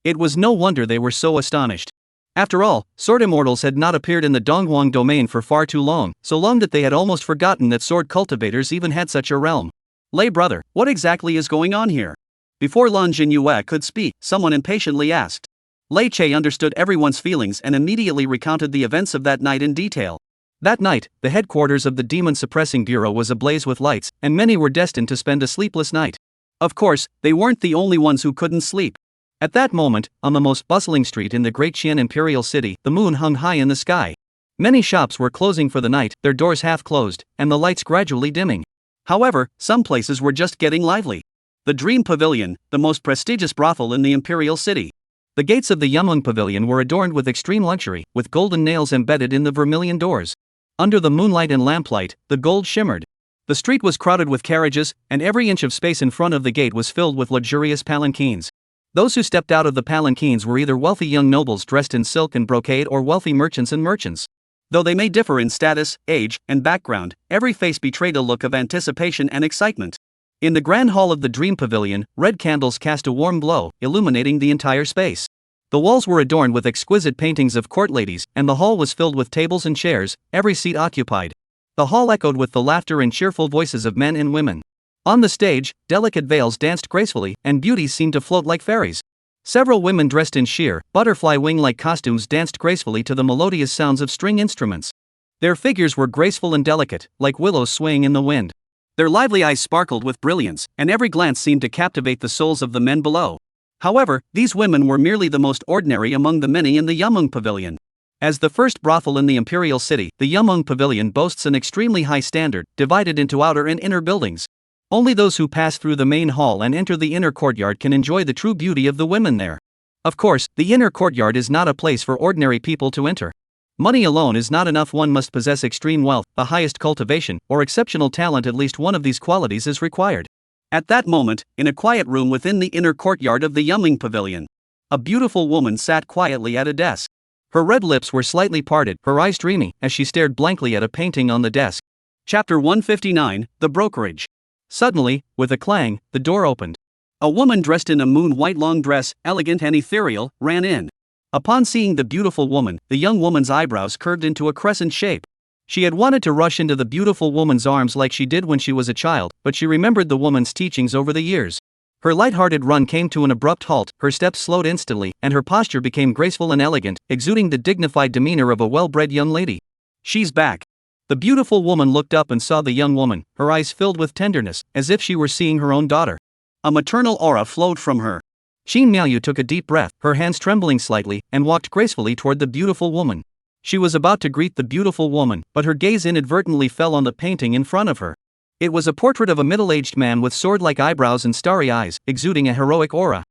It was no wonder they were so astonished. After all, sword immortals had not appeared in the Donghuang domain for far too long, so long that they had almost forgotten that sword cultivators even had such a realm. "Lei brother, what exactly is going on here?" Before Lan Jinyue could speak, someone impatiently asked. Lei Che understood everyone's feelings and immediately recounted the events of that night in detail. That night, the headquarters of the Demon Suppressing Bureau was ablaze with lights, and many were destined to spend a sleepless night. Of course, they weren't the only ones who couldn't sleep.
At that moment, on the most bustling street in the great Qian imperial city, the moon hung high in the sky. Many shops were closing for the night, their doors half closed, and the lights gradually dimming.
However, some places were just getting lively. The Dream Pavilion, the most prestigious brothel in the imperial city.
The gates of the Yumeng Pavilion were adorned with extreme luxury, with golden nails embedded in the vermilion doors. Under the moonlight and lamplight, the gold shimmered. The street was crowded with carriages, and every inch of space in front of the gate was filled with luxurious palanquins. Those who stepped out of the palanquins were either wealthy young nobles dressed in silk and brocade or wealthy merchants and merchants.
Though they may differ in status, age, and background, every face betrayed a look of anticipation and excitement.
In the grand hall of the Dream Pavilion, red candles cast a warm glow, illuminating the entire space. The walls were adorned with exquisite paintings of court ladies, and the hall was filled with tables and chairs, every seat occupied. The hall echoed with the laughter and cheerful voices of men and women. On the stage, delicate veils danced gracefully, and beauties seemed to float like fairies. Several women dressed in sheer, butterfly wing-like costumes danced gracefully to the melodious sounds of string instruments. Their figures were graceful and delicate, like willows swaying in the wind.
Their lively eyes sparkled with brilliance, and every glance seemed to captivate the souls of the men below. However, these women were merely the most ordinary among the many in the Yumeng Pavilion. As the first brothel in the imperial city, the Yumeng Pavilion boasts an extremely high standard, divided into outer and inner buildings. Only those who pass through the main hall and enter the inner courtyard can enjoy the true beauty of the women there. Of course, the inner courtyard is not a place for ordinary people to enter. Money alone is not enough. One must possess extreme wealth, the highest cultivation, or exceptional talent. At least one of these qualities is required. At that moment, in a quiet room within the inner courtyard of the Yumeng Pavilion, a beautiful woman sat quietly at a desk.
Her red lips were slightly parted, her eyes dreamy, as she stared blankly at a painting on the desk.
Chapter 159, The Brokerage.
Suddenly, with a clang, the door opened.
A woman dressed in a moon-white long dress, elegant and ethereal, ran in.
Upon seeing the beautiful woman, the young woman's eyebrows curved into a crescent shape. She had wanted to rush into the beautiful woman's arms like she did when she was a child, but she remembered the woman's teachings over the years. Her light-hearted run came to an abrupt halt, her steps slowed instantly, and her posture became graceful and elegant, exuding the dignified demeanor of a well-bred young lady.
"She's back."
The beautiful woman looked up and saw the young woman, her eyes filled with tenderness, as if she were seeing her own daughter.
A maternal aura flowed from her.
Qin Miaoyu took a deep breath, her hands trembling slightly, and walked gracefully toward the beautiful woman. She was about to greet the beautiful woman, but her gaze inadvertently fell on the painting in front of her. It was a portrait of a middle-aged man with sword-like eyebrows and starry eyes, exuding a heroic aura.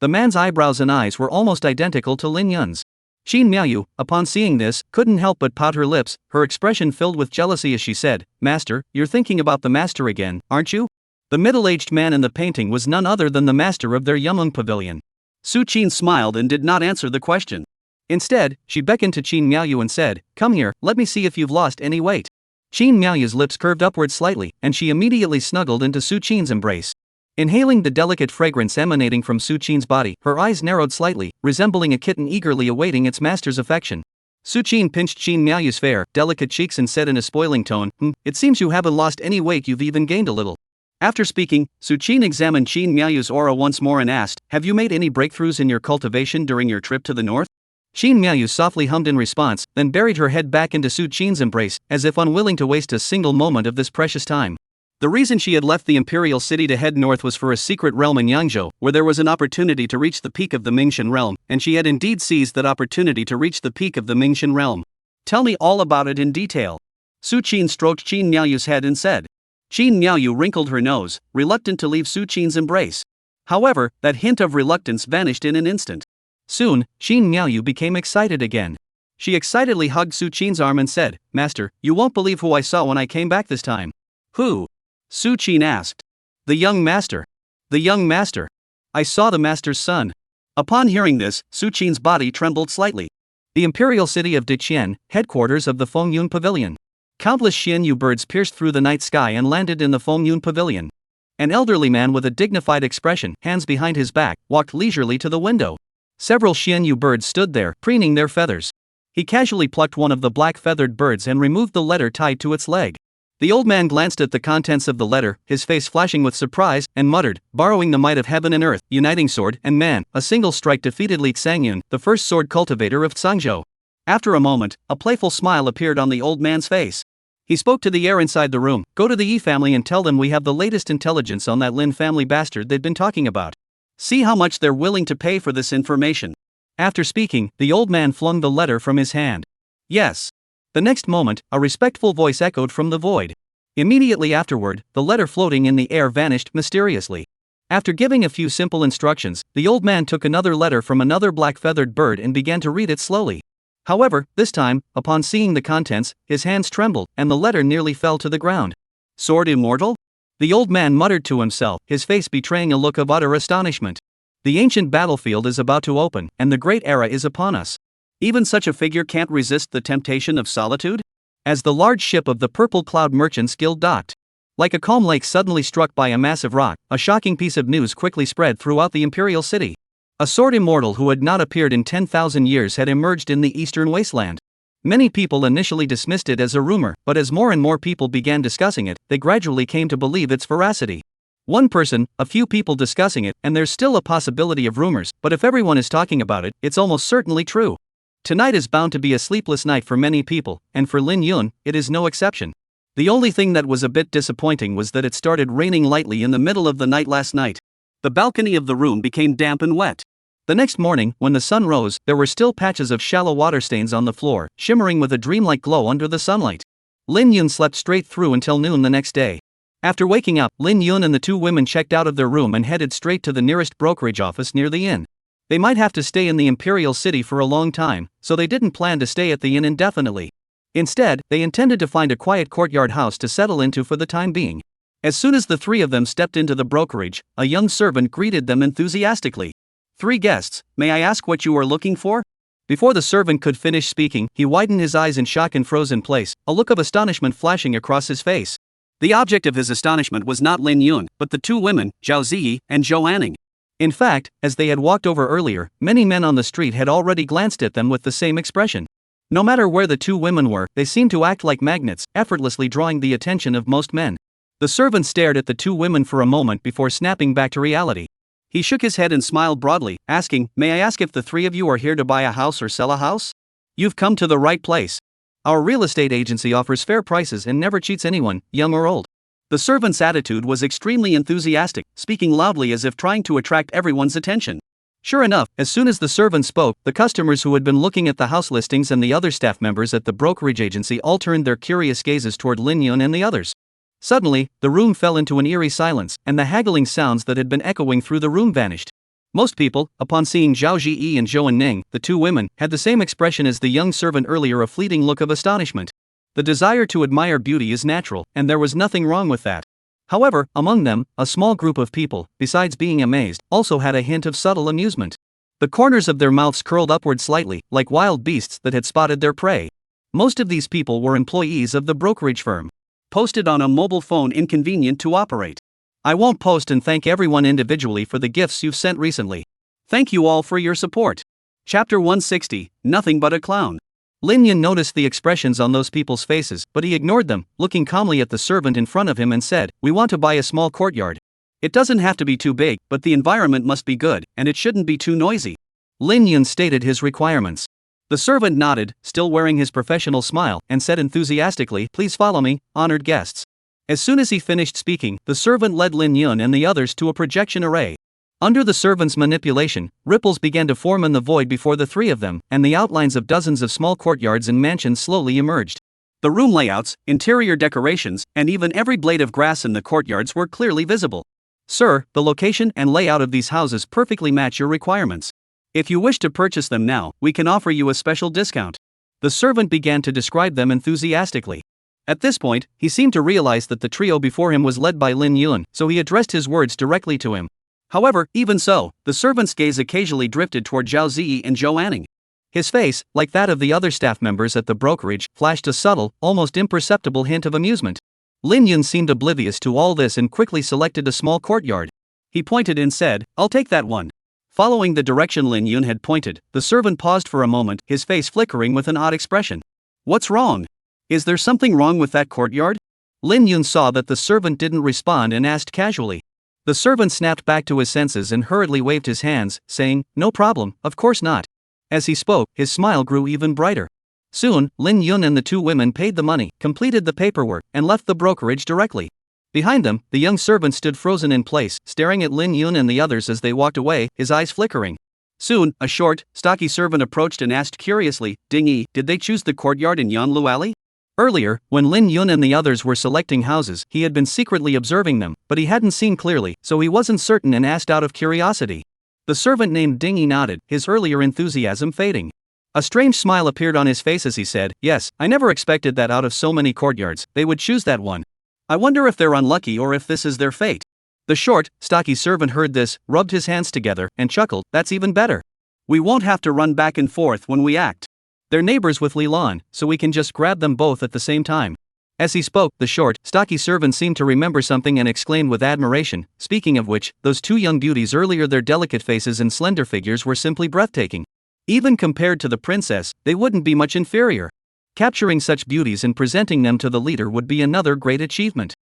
The man's eyebrows and eyes were almost identical to Lin Yun's. Qin Miaoyu, upon seeing this, couldn't help but pout her lips, her expression filled with jealousy as she said, "Master, you're thinking about the master again, aren't you?" The middle-aged man in the painting was none other than the master of their Yumeng Pavilion.
Su Qin smiled and did not answer the question.
Instead, she beckoned to Qin Miaoyu and said, "Come here, let me see if you've lost any weight." Qin Miaoyu's lips curved upward slightly, and she immediately snuggled into Su Qin's embrace. Inhaling the delicate fragrance emanating from Su Qin's body, her eyes narrowed slightly, resembling a kitten eagerly awaiting its master's affection. Su Qin pinched Qin Miaoyu's fair, delicate cheeks and said in a spoiling tone, "It seems you haven't lost any weight, you've even gained a little." After speaking, Su Qin examined Qin Miaoyu's aura once more and asked, "Have you made any breakthroughs in your cultivation during your trip to the north?" Qin Miaoyu softly hummed in response, then buried her head back into Su Qin's embrace, as if unwilling to waste a single moment of this precious time. The reason she had left the imperial city to head north was for a secret realm in Yangzhou, where there was an opportunity to reach the peak of the Mingshan realm, and she had indeed seized that opportunity to reach the peak of the Mingshan realm. "Tell me all about it in detail." Su Qin stroked Qin Miaoyu's head and said. Qin Miaoyu wrinkled her nose, reluctant to leave Su Qin's embrace. However, that hint of reluctance vanished in an instant. Soon, Qin Miaoyu became excited again. She excitedly hugged Su Qin's arm and said, "Master, you won't believe who I saw when I came back this time." "Who?" Su Qin asked. "The young master. The young master. I saw the master's son." Upon hearing this, Su Qin's body trembled slightly. The imperial city of Deqian, headquarters of the Fengyun Pavilion. Countless Xianyu birds pierced through the night sky and landed in the Fengyun Pavilion. An elderly man with a dignified expression, hands behind his back, walked leisurely to the window. Several Xianyu birds stood there, preening their feathers. He casually plucked one of the black feathered birds and removed the letter tied to its leg. The old man glanced at the contents of the letter, his face flashing with surprise, and muttered, "Borrowing the might of heaven and earth, uniting sword and man, a single strike defeated Li Tsangyun, the first sword cultivator of Tsangzhou." After a moment, a playful smile appeared on the old man's face. He spoke to the air inside the room, "Go to the Yi family and tell them we have the latest intelligence on that Lin family bastard they've been talking about."
See how much they're willing to pay for this information.
After speaking, the old man flung the letter from his hand.
Yes.
The next moment, a respectful voice echoed from the void. Immediately afterward, the letter floating in the air vanished mysteriously. After giving a few simple instructions, the old man took another letter from another black-feathered bird and began to read it slowly. However, this time, upon seeing the contents, his hands trembled, and the letter nearly fell to the ground.
Sword immortal?
The old man muttered to himself, his face betraying a look of utter astonishment. The ancient battlefield is about to open, and the great era is upon us.
Even such a figure can't resist the temptation of solitude?
As the large ship of the Purple Cloud Merchants Guild docked, like a calm lake suddenly struck by a massive rock, a shocking piece of news quickly spread throughout the imperial city. A sword immortal who had not appeared in 10,000 years had emerged in the eastern wasteland. Many people initially dismissed it as a rumor, but as more and more people began discussing it, they gradually came to believe its veracity. One person, a few people discussing it, and there's still a possibility of rumors, but if everyone is talking about it, it's almost certainly true. Tonight is bound to be a sleepless night for many people, and for Lin Yun, it is no exception. The only thing that was a bit disappointing was that it started raining lightly in the middle of the night last night.
The balcony of the room became damp and wet.
The next morning, when the sun rose, there were still patches of shallow water stains on the floor, shimmering with a dreamlike glow under the sunlight. Lin Yun slept straight through until noon the next day. After waking up, Lin Yun and the two women checked out of their room and headed straight to the nearest brokerage office near the inn. They might have to stay in the imperial city for a long time, so they didn't plan to stay at the inn indefinitely. Instead, they intended to find a quiet courtyard house to settle into for the time being. As soon as the three of them stepped into the brokerage, a young servant greeted them enthusiastically.
"3 guests, may I ask what you are looking for?"
Before the servant could finish speaking, he widened his eyes in shock and froze in place, a look of astonishment flashing across his face.
The object of his astonishment was not Lin Yun, but the two women, Zhao Ziyi and Zhou Anning.
In fact, as they had walked over earlier, many men on the street had already glanced at them with the same expression. No matter where the two women were, they seemed to act like magnets, effortlessly drawing the attention of most men. The servant stared at the two women for a moment before snapping back to reality.
He shook his head and smiled broadly, asking, "May I ask if the three of you are here to buy a house or sell a house?"
"You've come to the right place. Our real estate agency offers fair prices and never cheats anyone, young or old."
The servant's attitude was extremely enthusiastic, speaking loudly as if trying to attract everyone's attention.
Sure enough, as soon as the servant spoke, the customers who had been looking at the house listings and the other staff members at the brokerage agency all turned their curious gazes toward Lin Yun and the others. Suddenly, the room fell into an eerie silence, and the haggling sounds that had been echoing through the room vanished. Most people, upon seeing Zhao Ziyi and Zhou Anning, the two women, had the same expression as the young servant earlier, a fleeting look of astonishment. The desire to admire beauty is natural, and there was nothing wrong with that. However, among them, a small group of people, besides being amazed, also had a hint of subtle amusement. The corners of their mouths curled upward slightly, like wild beasts that had spotted their prey. Most of these people were employees of the brokerage firm.
Posted on a mobile phone inconvenient to operate.
I won't post and thank everyone individually for the gifts you've sent recently.
Thank you all for your support. Chapter 160, Nothing But a Clown.
Lin Yun noticed the expressions on those people's faces, but he ignored them, looking calmly at the servant in front of him and said, "We want to buy a small courtyard.
It doesn't have to be too big, but the environment must be good, and it shouldn't be too noisy."
Lin Yun stated his requirements.
The servant nodded, still wearing his professional smile, and said enthusiastically, "Please follow me, honored guests." As soon as he finished speaking, the servant led Lin Yun and the others to a projection array. Under the servant's manipulation, ripples began to form in the void before the three of them, and the outlines of dozens of small courtyards and mansions slowly emerged. The room layouts, interior decorations, and even every blade of grass in the courtyards were clearly visible. "Sir, the location and layout of these houses perfectly match your requirements. If you wish to purchase them now, we can offer you a special discount." The servant began to describe them enthusiastically. At this point, he seemed to realize that the trio before him was led by Lin Yun, so he addressed his words directly to him. However, even so, the servant's gaze occasionally drifted toward Zhao Ziyi and Zhou Anning. His face, like that of the other staff members at the brokerage, flashed a subtle, almost imperceptible hint of amusement. Lin Yun seemed oblivious to all this and quickly selected a small courtyard. He pointed and said, "I'll take that one." Following the direction Lin Yun had pointed, the servant paused for a moment, his face flickering with an odd expression. "What's wrong? Is there something wrong with that courtyard?" Lin Yun saw that the servant didn't respond and asked casually. The servant snapped back to his senses and hurriedly waved his hands, saying, "No problem, of course not." As he spoke, his smile grew even brighter. Soon, Lin Yun and the two women paid the money, completed the paperwork, and left the brokerage directly.
Behind them, the young servant stood frozen in place, staring at Lin Yun and the others as they walked away, his eyes flickering.
Soon, a short, stocky servant approached and asked curiously, Ding Yi, did they choose the courtyard in Yanlu Alley?
Earlier, when Lin Yun and the others were selecting houses, he had been secretly observing them, but he hadn't seen clearly, so he wasn't certain and asked out of curiosity. The servant named Ding Yi nodded, his earlier enthusiasm fading. A strange smile appeared on his face as he said, yes, I never expected that out of so many courtyards, they would choose that one. I wonder if they're unlucky or if this is their fate. The short, stocky servant heard this, rubbed his hands together, and chuckled, that's even better.
We won't have to run back and forth when we act.
They're neighbors with Li Lan, so we can just grab them both at the same time. As he spoke, the short, stocky servant seemed to remember something and exclaimed with admiration, speaking of which, those two young beauties earlier, their delicate faces and slender figures were simply breathtaking. Even compared to the princess, they wouldn't be much inferior. Capturing such beauties and presenting them to the leader would be another great achievement.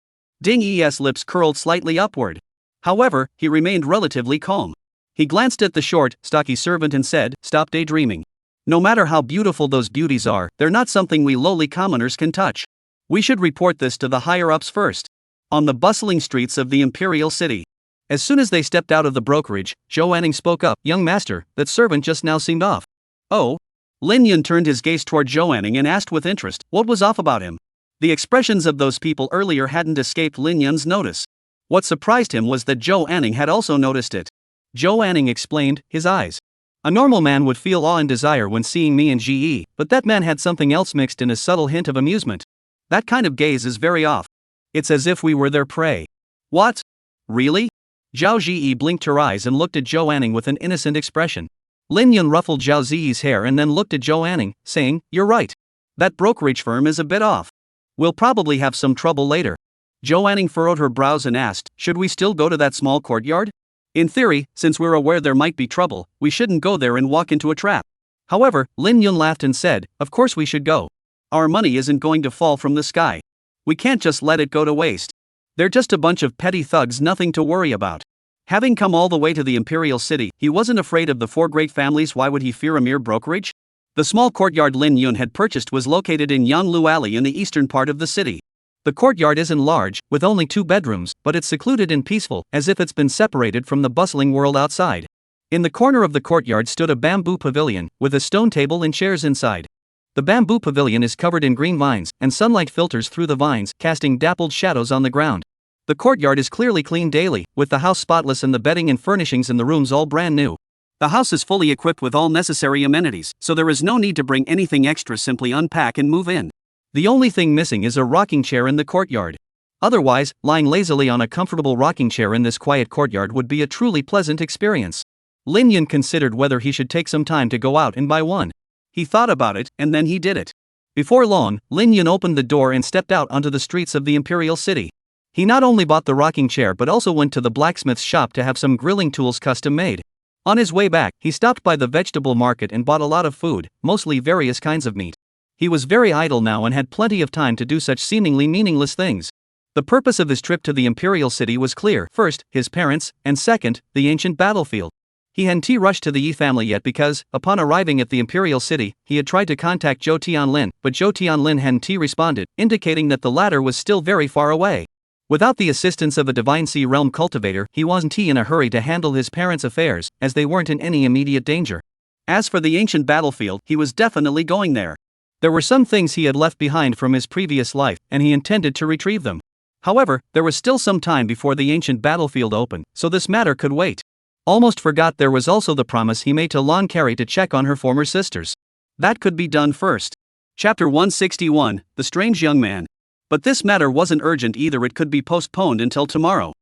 Ding Yi's lips curled slightly upward. However, he remained relatively calm. He glanced at the short, stocky servant and said, stop daydreaming. No matter how beautiful those beauties are, they're not something we lowly commoners can touch. We should report this to the higher-ups first. On the bustling streets of the imperial city.
As soon as they stepped out of the brokerage, Zhou Anning spoke up, young master, that servant just now seemed off.
Oh? Lin Yun turned his gaze toward Zhou Anning and asked with interest, what was off about him? The expressions of those people earlier hadn't escaped Lin Yun's notice. What surprised him was that Zhou Anning had also noticed it.
Zhou Anning explained, his eyes. A normal man would feel awe and desire when seeing me and Ji, but that man had something else mixed in, a subtle hint of amusement.
That kind of gaze is very off.
It's as if we were their prey.
What? Really?
Zhao Ji blinked her eyes and looked at Zhou Anning with an innocent expression. Lin Yun ruffled Zhao Ziyi's hair and then looked at Zhou Anning, saying, you're right.
That brokerage firm is a bit off. We'll probably have some trouble later. Zhou Anning furrowed her brows and asked, should we still go to that small courtyard? In theory, since we're aware there might be trouble, we shouldn't go there and walk into a trap.
However, Lin Yun laughed and said, of course we should go.
Our money isn't going to fall from the sky. We can't just let it go to waste. They're just a bunch of petty thugs, nothing to worry about. Having come all the way to the imperial city, he wasn't afraid of the four great families. Why would he fear a mere brokerage? The small courtyard Lin Yun had purchased was located in Yanlu Alley in the eastern part of the city.
The courtyard isn't large, with only 2 bedrooms, but it's secluded and peaceful, as if it's been separated from the bustling world outside. In the corner of the courtyard stood a bamboo pavilion, with a stone table and chairs inside. The bamboo pavilion is covered in green vines, and sunlight filters through the vines, casting dappled shadows on the ground. The courtyard is clearly cleaned daily, with the house spotless and the bedding and furnishings in the rooms all brand new.
The house is fully equipped with all necessary amenities, so there is no need to bring anything extra, simply unpack and move in.
The only thing missing is a rocking chair in the courtyard. Otherwise, lying lazily on a comfortable rocking chair in this quiet courtyard would be a truly pleasant experience. Lin Yun considered whether he should take some time to go out and buy one.
He thought about it, and then he did it.
Before long, Lin Yun opened the door and stepped out onto the streets of the imperial city. He not only bought the rocking chair but also went to the blacksmith's shop to have some grilling tools custom made. On his way back, he stopped by the vegetable market and bought a lot of food, mostly various kinds of meat. He was very idle now and had plenty of time to do such seemingly meaningless things. The purpose of his trip to the imperial city was clear: first, his parents, and second, the ancient battlefield. He hadn't rushed to the Yi family yet because, upon arriving at the imperial city, he had tried to contact Zhou Tianlin, but Zhou Tianlin hadn't responded, indicating that the latter was still very far away. Without the assistance of a divine sea realm cultivator, he wasn't in a hurry to handle his parents' affairs, as they weren't in any immediate danger.
As for the ancient battlefield, he was definitely going there.
There were some things he had left behind from his previous life, and he intended to retrieve them. However, there was still some time before the ancient battlefield opened, so this matter could wait. Almost forgot there was also the promise he made to Lan Carey to check on her former sisters.
That could be done first. Chapter 161, The Strange Young Man. But this matter wasn't urgent either, it could be postponed until tomorrow.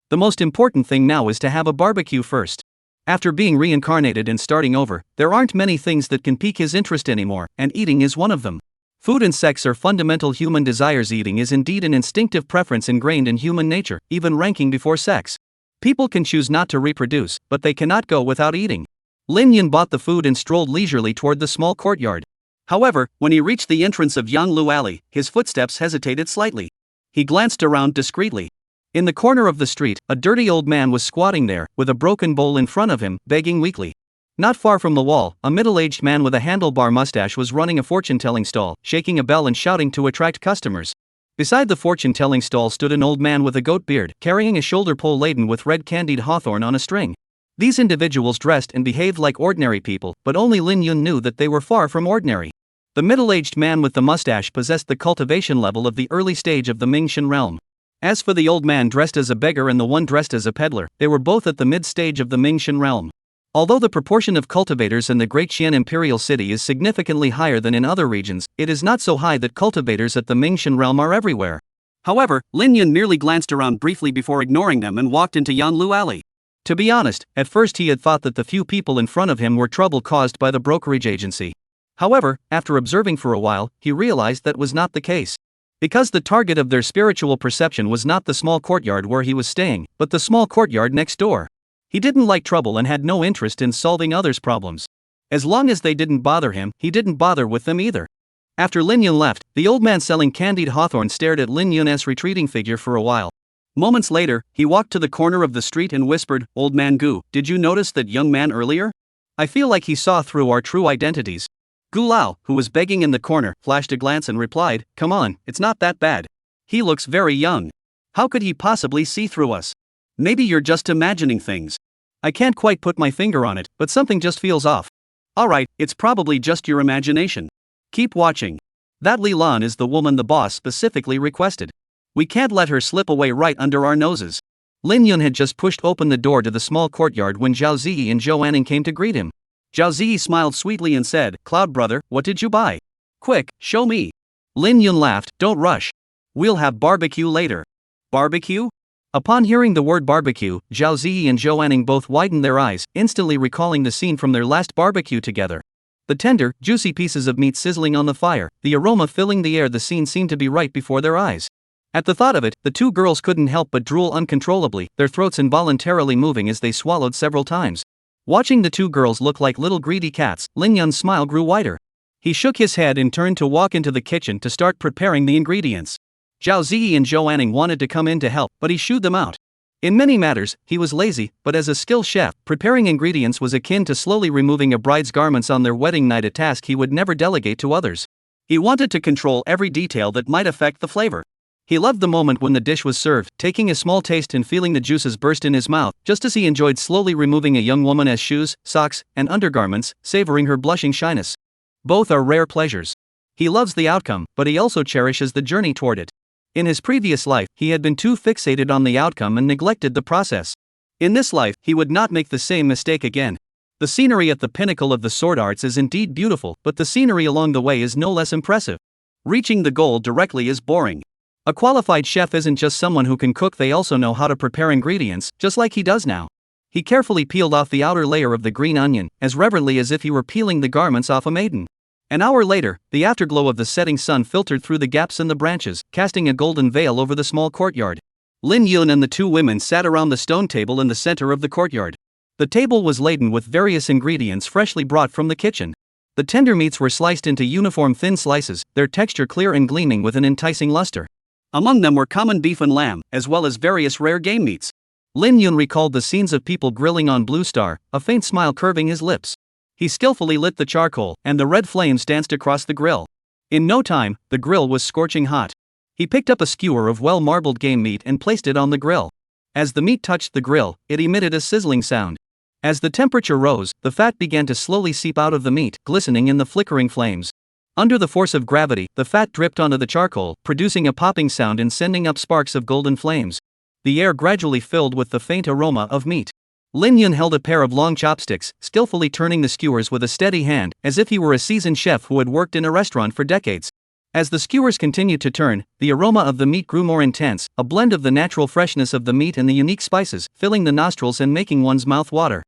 The most important thing now is to have a barbecue first. After being reincarnated and starting over, there aren't many things that can pique his interest anymore, and eating is one of them. Food and sex are fundamental human desires. Eating is indeed an instinctive preference ingrained in human nature, even ranking before sex. People can choose not to reproduce, but they cannot go without eating. Lin Yun bought the food and strolled leisurely toward the small courtyard.
However, when he reached the entrance of Yanlu Alley, his footsteps hesitated slightly. He glanced around discreetly.
In the corner of the street, a dirty old man was squatting there, with a broken bowl in front of him, begging weakly. Not far from the wall, a middle-aged man with a handlebar mustache was running a fortune-telling stall, shaking a bell and shouting to attract customers. Beside the fortune-telling stall stood an old man with a goat beard, carrying a shoulder pole laden with red candied hawthorn on a string. These individuals dressed and behaved like ordinary people, but only Lin Yun knew that they were far from ordinary. The middle-aged man with the mustache possessed the cultivation level of the early stage of the Mingxian realm. As for the old man dressed as a beggar and the one dressed as a peddler, they were both at the mid-stage of the Mingxian realm. Although the proportion of cultivators in the Great Xian Imperial City is significantly higher than in other regions, it is not so high that cultivators at the Mingxian realm are everywhere.
However, Lin Yun merely glanced around briefly before ignoring them and walked into Yanlu Alley.
To be honest, at first he had thought that the few people in front of him were trouble caused by the brokerage agency. However, after observing for a while, he realized that was not the case. Because the target of their spiritual perception was not the small courtyard where he was staying, but the small courtyard next door. He didn't like trouble and had no interest in solving others' problems. As long as they didn't bother him, he didn't bother with them either. After Lin Yun left, the old man selling candied hawthorn stared at Lin Yun's retreating figure for a while. Moments later, he walked to the corner of the street and whispered, "Old man Gu, did you notice that young man earlier? I feel like he saw through our true identities." Gu Lao, who was begging in the corner, flashed a glance and replied, "Come on, it's not that bad. He looks very young. How could he possibly see through us? Maybe you're just imagining things. I can't quite put my finger on it, but something just feels off. Alright, it's probably just your imagination. Keep watching. That Li Lan is the woman the boss specifically requested. We can't let her slip away right under our noses." Lin Yun had just pushed open the door to the small courtyard when Zhao Ziyi and Zhou Anning came to greet him. Zhao Ziyi smiled sweetly and said, "Cloud brother, what did you buy? Quick, show me." Lin Yun laughed, "Don't rush. We'll have barbecue later." Barbecue? Upon hearing the word barbecue, Zhao Ziyi and Zhou Anning both widened their eyes, instantly recalling the scene from their last barbecue together. The tender, juicy pieces of meat sizzling on the fire, the aroma filling the air. The scene seemed to be right before their eyes. At the thought of it, the two girls couldn't help but drool uncontrollably, their throats involuntarily moving as they swallowed several times. Watching the two girls look like little greedy cats, Lin Yun's smile grew wider. He shook his head and turned to walk into the kitchen to start preparing the ingredients. Zhao Ziyi and Zhou Anning wanted to come in to help, but he shooed them out. In many matters, he was lazy, but as a skilled chef, preparing ingredients was akin to slowly removing a bride's garments on their wedding night, a task he would never delegate to others. He wanted to control every detail that might affect the flavor. He loved the moment when the dish was served, taking a small taste and feeling the juices burst in his mouth, just as he enjoyed slowly removing a young woman's shoes, socks, and undergarments, savoring her blushing shyness. Both are rare pleasures. He loves the outcome, but he also cherishes the journey toward it. In his previous life, he had been too fixated on the outcome and neglected the process. In this life, he would not make the same mistake again. The scenery at the pinnacle of the sword arts is indeed beautiful, but the scenery along the way is no less impressive. Reaching the goal directly is boring. A qualified chef isn't just someone who can cook, they also know how to prepare ingredients, just like he does now. He carefully peeled off the outer layer of the green onion, as reverently as if he were peeling the garments off a maiden. An hour later, the afterglow of the setting sun filtered through the gaps in the branches, casting a golden veil over the small courtyard. Lin Yun and the two women sat around the stone table in the center of the courtyard. The table was laden with various ingredients freshly brought from the kitchen. The tender meats were sliced into uniform thin slices, their texture clear and gleaming with an enticing luster. Among them were common beef and lamb, as well as various rare game meats. Lin Yun recalled the scenes of people grilling on Blue Star, a faint smile curving his lips. He skillfully lit the charcoal, and the red flames danced across the grill. In no time, the grill was scorching hot. He picked up a skewer of well-marbled game meat and placed it on the grill. As the meat touched the grill, it emitted a sizzling sound. As the temperature rose, the fat began to slowly seep out of the meat, glistening in the flickering flames. Under the force of gravity, the fat dripped onto the charcoal, producing a popping sound and sending up sparks of golden flames. The air gradually filled with the faint aroma of meat. Lin Yun held a pair of long chopsticks, skillfully turning the skewers with a steady hand, as if he were a seasoned chef who had worked in a restaurant for decades. As the skewers continued to turn, the aroma of the meat grew more intense, a blend of the natural freshness of the meat and the unique spices, filling the nostrils and making one's mouth water.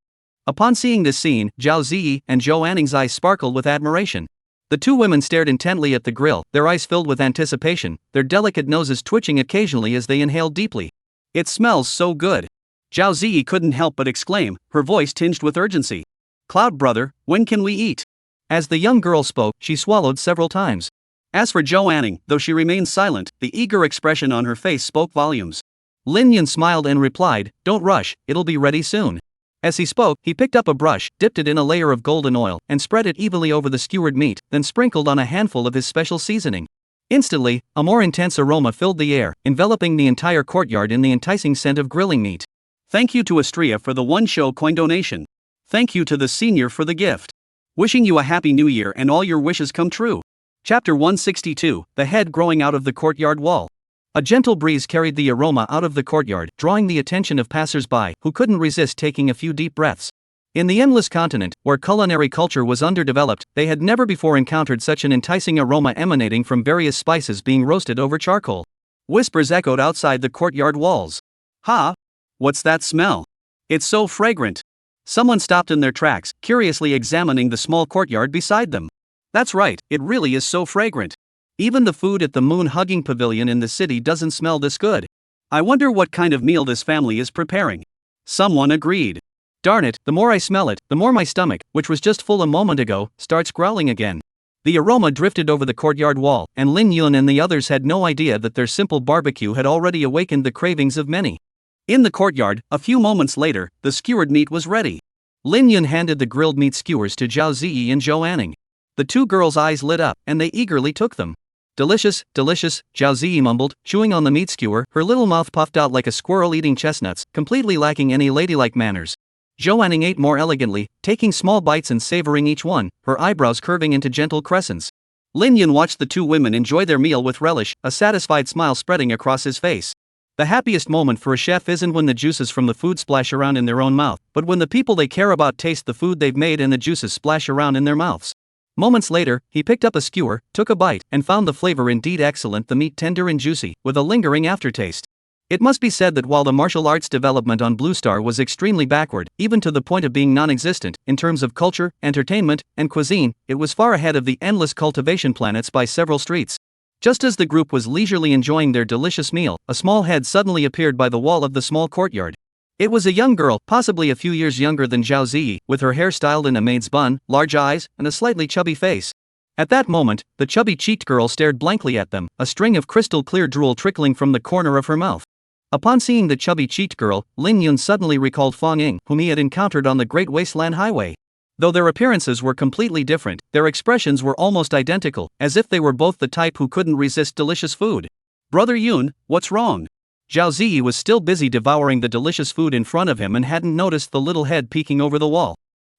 Upon seeing this scene, Zhao Ziyi and Zhou Anning's eyes sparkled with admiration. The two women stared intently at the grill, their eyes filled with anticipation, their delicate noses twitching occasionally as they inhaled deeply. "It smells so good." Zhao Ziyi couldn't help but exclaim, her voice tinged with urgency. "Cloud brother, when can we eat?" As the young girl spoke, she swallowed several times. As for Zhou Anning, though she remained silent, the eager expression on her face spoke volumes. Lin Yun smiled and replied, "Don't rush, it'll be ready soon." As he spoke, he picked up a brush, dipped it in a layer of golden oil, and spread it evenly over the skewered meat, then sprinkled on a handful of his special seasoning. Instantly, a more intense aroma filled the air, enveloping the entire courtyard in the enticing scent of grilling meat.
Thank you to Astria for the one-show coin donation. Thank you to the senior for the gift. Wishing you a happy new year and all your wishes come true. Chapter 162, The Head Growing Out of the Courtyard Wall. A gentle breeze carried the aroma out of the courtyard, drawing the attention of passers-by, who couldn't resist taking a few deep breaths. In the endless continent, where culinary culture was underdeveloped, they had never before encountered such an enticing aroma emanating from various spices being roasted over charcoal. Whispers echoed outside the courtyard walls. Ha! What's that smell? It's so fragrant. Someone stopped in their tracks, curiously examining the small courtyard beside them. That's right, it really is so fragrant. Even the food at the moon-hugging pavilion in the city doesn't smell this good. I wonder what kind of meal this family is preparing. Someone agreed. Darn it, the more I smell it, the more my stomach, which was just full a moment ago, starts growling again. The aroma drifted over the courtyard wall, and Lin Yun and the others had no idea that their simple barbecue had already awakened the cravings of many. In the courtyard, a few moments later, the skewered meat was ready. Lin Yun handed the grilled meat skewers to Zhao Ziyi and Zhou Anning. The two girls' eyes lit up, and they eagerly took them. Delicious, delicious, Zhao Ziyi mumbled, chewing on the meat skewer, her little mouth puffed out like a squirrel eating chestnuts, completely lacking any ladylike manners. Zhou Anning ate more elegantly, taking small bites and savoring each one, her eyebrows curving into gentle crescents. Lin Yun watched the two women enjoy their meal with relish, a satisfied smile spreading across his face. The happiest moment for a chef isn't when the juices from the food splash around in their own mouth, but when the people they care about taste the food they've made and the juices splash around in their mouths. Moments later, he picked up a skewer, took a bite, and found the flavor indeed excellent, the meat tender and juicy, with a lingering aftertaste. It must be said that while the martial arts development on Blue Star was extremely backward, even to the point of being non-existent, in terms of culture, entertainment, and cuisine, it was far ahead of the endless cultivation planets by several streets. Just as the group was leisurely enjoying their delicious meal, a small head suddenly appeared by the wall of the small courtyard. It was a young girl, possibly a few years younger than Zhao Ziyi, with her hair styled in a maid's bun, large eyes, and a slightly chubby face. At that moment, the chubby-cheeked girl stared blankly at them, a string of crystal-clear drool trickling from the corner of her mouth. Upon seeing the chubby-cheeked girl, Lin Yun suddenly recalled Fang Ying, whom he had encountered on the Great Wasteland Highway. Though their appearances were completely different, their expressions were almost identical, as if they were both the type who couldn't resist delicious food. Brother Yun, what's wrong? Zhao Ziyi was still busy devouring the delicious food in front of him and hadn't noticed the little head peeking over the wall.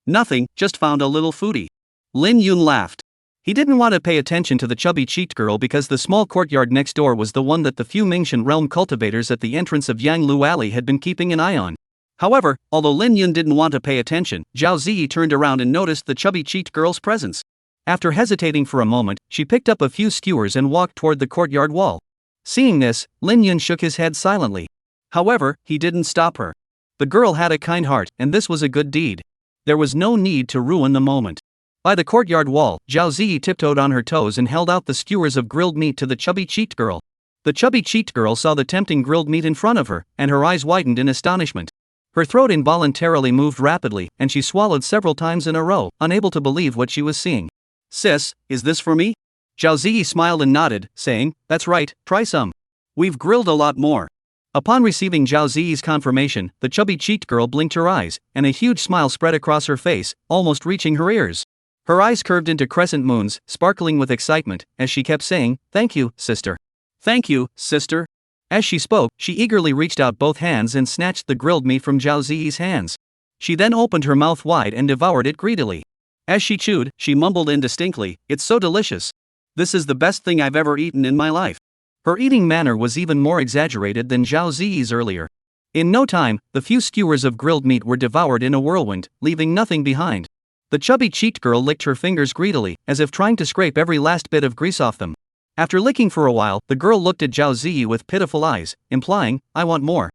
Nothing, just found a little foodie. Lin Yun laughed. He didn't want to pay attention to the chubby-cheeked girl because the small courtyard next door was the one that the few Mingxian realm cultivators at the entrance of Yanglu Alley had been keeping an eye on. However, although Lin Yun didn't want to pay attention, Zhao Ziyi turned around and noticed the chubby-cheeked girl's presence. After hesitating for a moment, she picked up a few skewers and walked toward the courtyard wall. Seeing this, Lin Yun shook his head silently. However, he didn't stop her. The girl had a kind heart, and this was a good deed. There was no need to ruin the moment. By the courtyard wall, Zhao Ziyi tiptoed on her toes and held out the skewers of grilled meat to the chubby-cheeked girl. The chubby-cheeked girl saw the tempting grilled meat in front of her, and her eyes widened in astonishment. Her throat involuntarily moved rapidly, and she swallowed several times in a row, unable to believe what she was seeing. Sis, is this for me? Zhao Ziyi smiled and nodded, saying, that's right, try some. We've grilled a lot more. Upon receiving Zhao Ziyi's confirmation, the chubby-cheeked girl blinked her eyes, and a huge smile spread across her face, almost reaching her ears. Her eyes curved into crescent moons, sparkling with excitement, as she kept saying, thank you, sister. Thank you, sister. As she spoke, she eagerly reached out both hands and snatched the grilled meat from Zhao Ziyi's hands. She then opened her mouth wide and devoured it greedily. As she chewed, she mumbled indistinctly, it's so delicious. This is the best thing I've ever eaten in my life. Her eating manner was even more exaggerated than Zhao Ziyi's earlier. In no time, the few skewers of grilled meat were devoured in a whirlwind, leaving nothing behind. The chubby-cheeked girl licked her fingers greedily, as if trying to scrape every last bit of grease off them. After licking for a while, the girl looked at Zhao Ziyi with pitiful eyes, implying, I want more.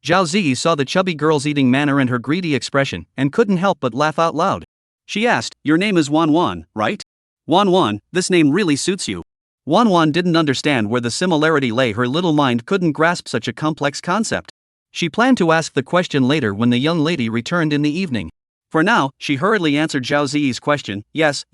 Zhao Ziyi saw the chubby girl's eating manner and her greedy expression, and couldn't help but laugh out loud. She asked, your name is Wanwan, right? Wanwan, this name really suits you. Wanwan didn't understand where the similarity lay. Her little mind couldn't grasp such a complex concept. She planned to ask the question later when the young lady returned in the evening. For now, she hurriedly answered Zhao Ziyi's question, yes,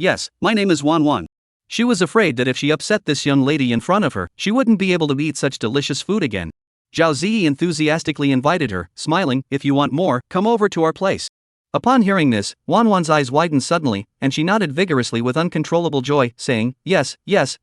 my name is Wanwan. She was afraid that if she upset this young lady in front of her, she wouldn't be able to eat such delicious food again. Zhao Ziyi enthusiastically invited her, smiling, if you want more, come over to our place. Upon hearing this, Wanwan's eyes widened suddenly, and she nodded vigorously with uncontrollable joy, saying, yes,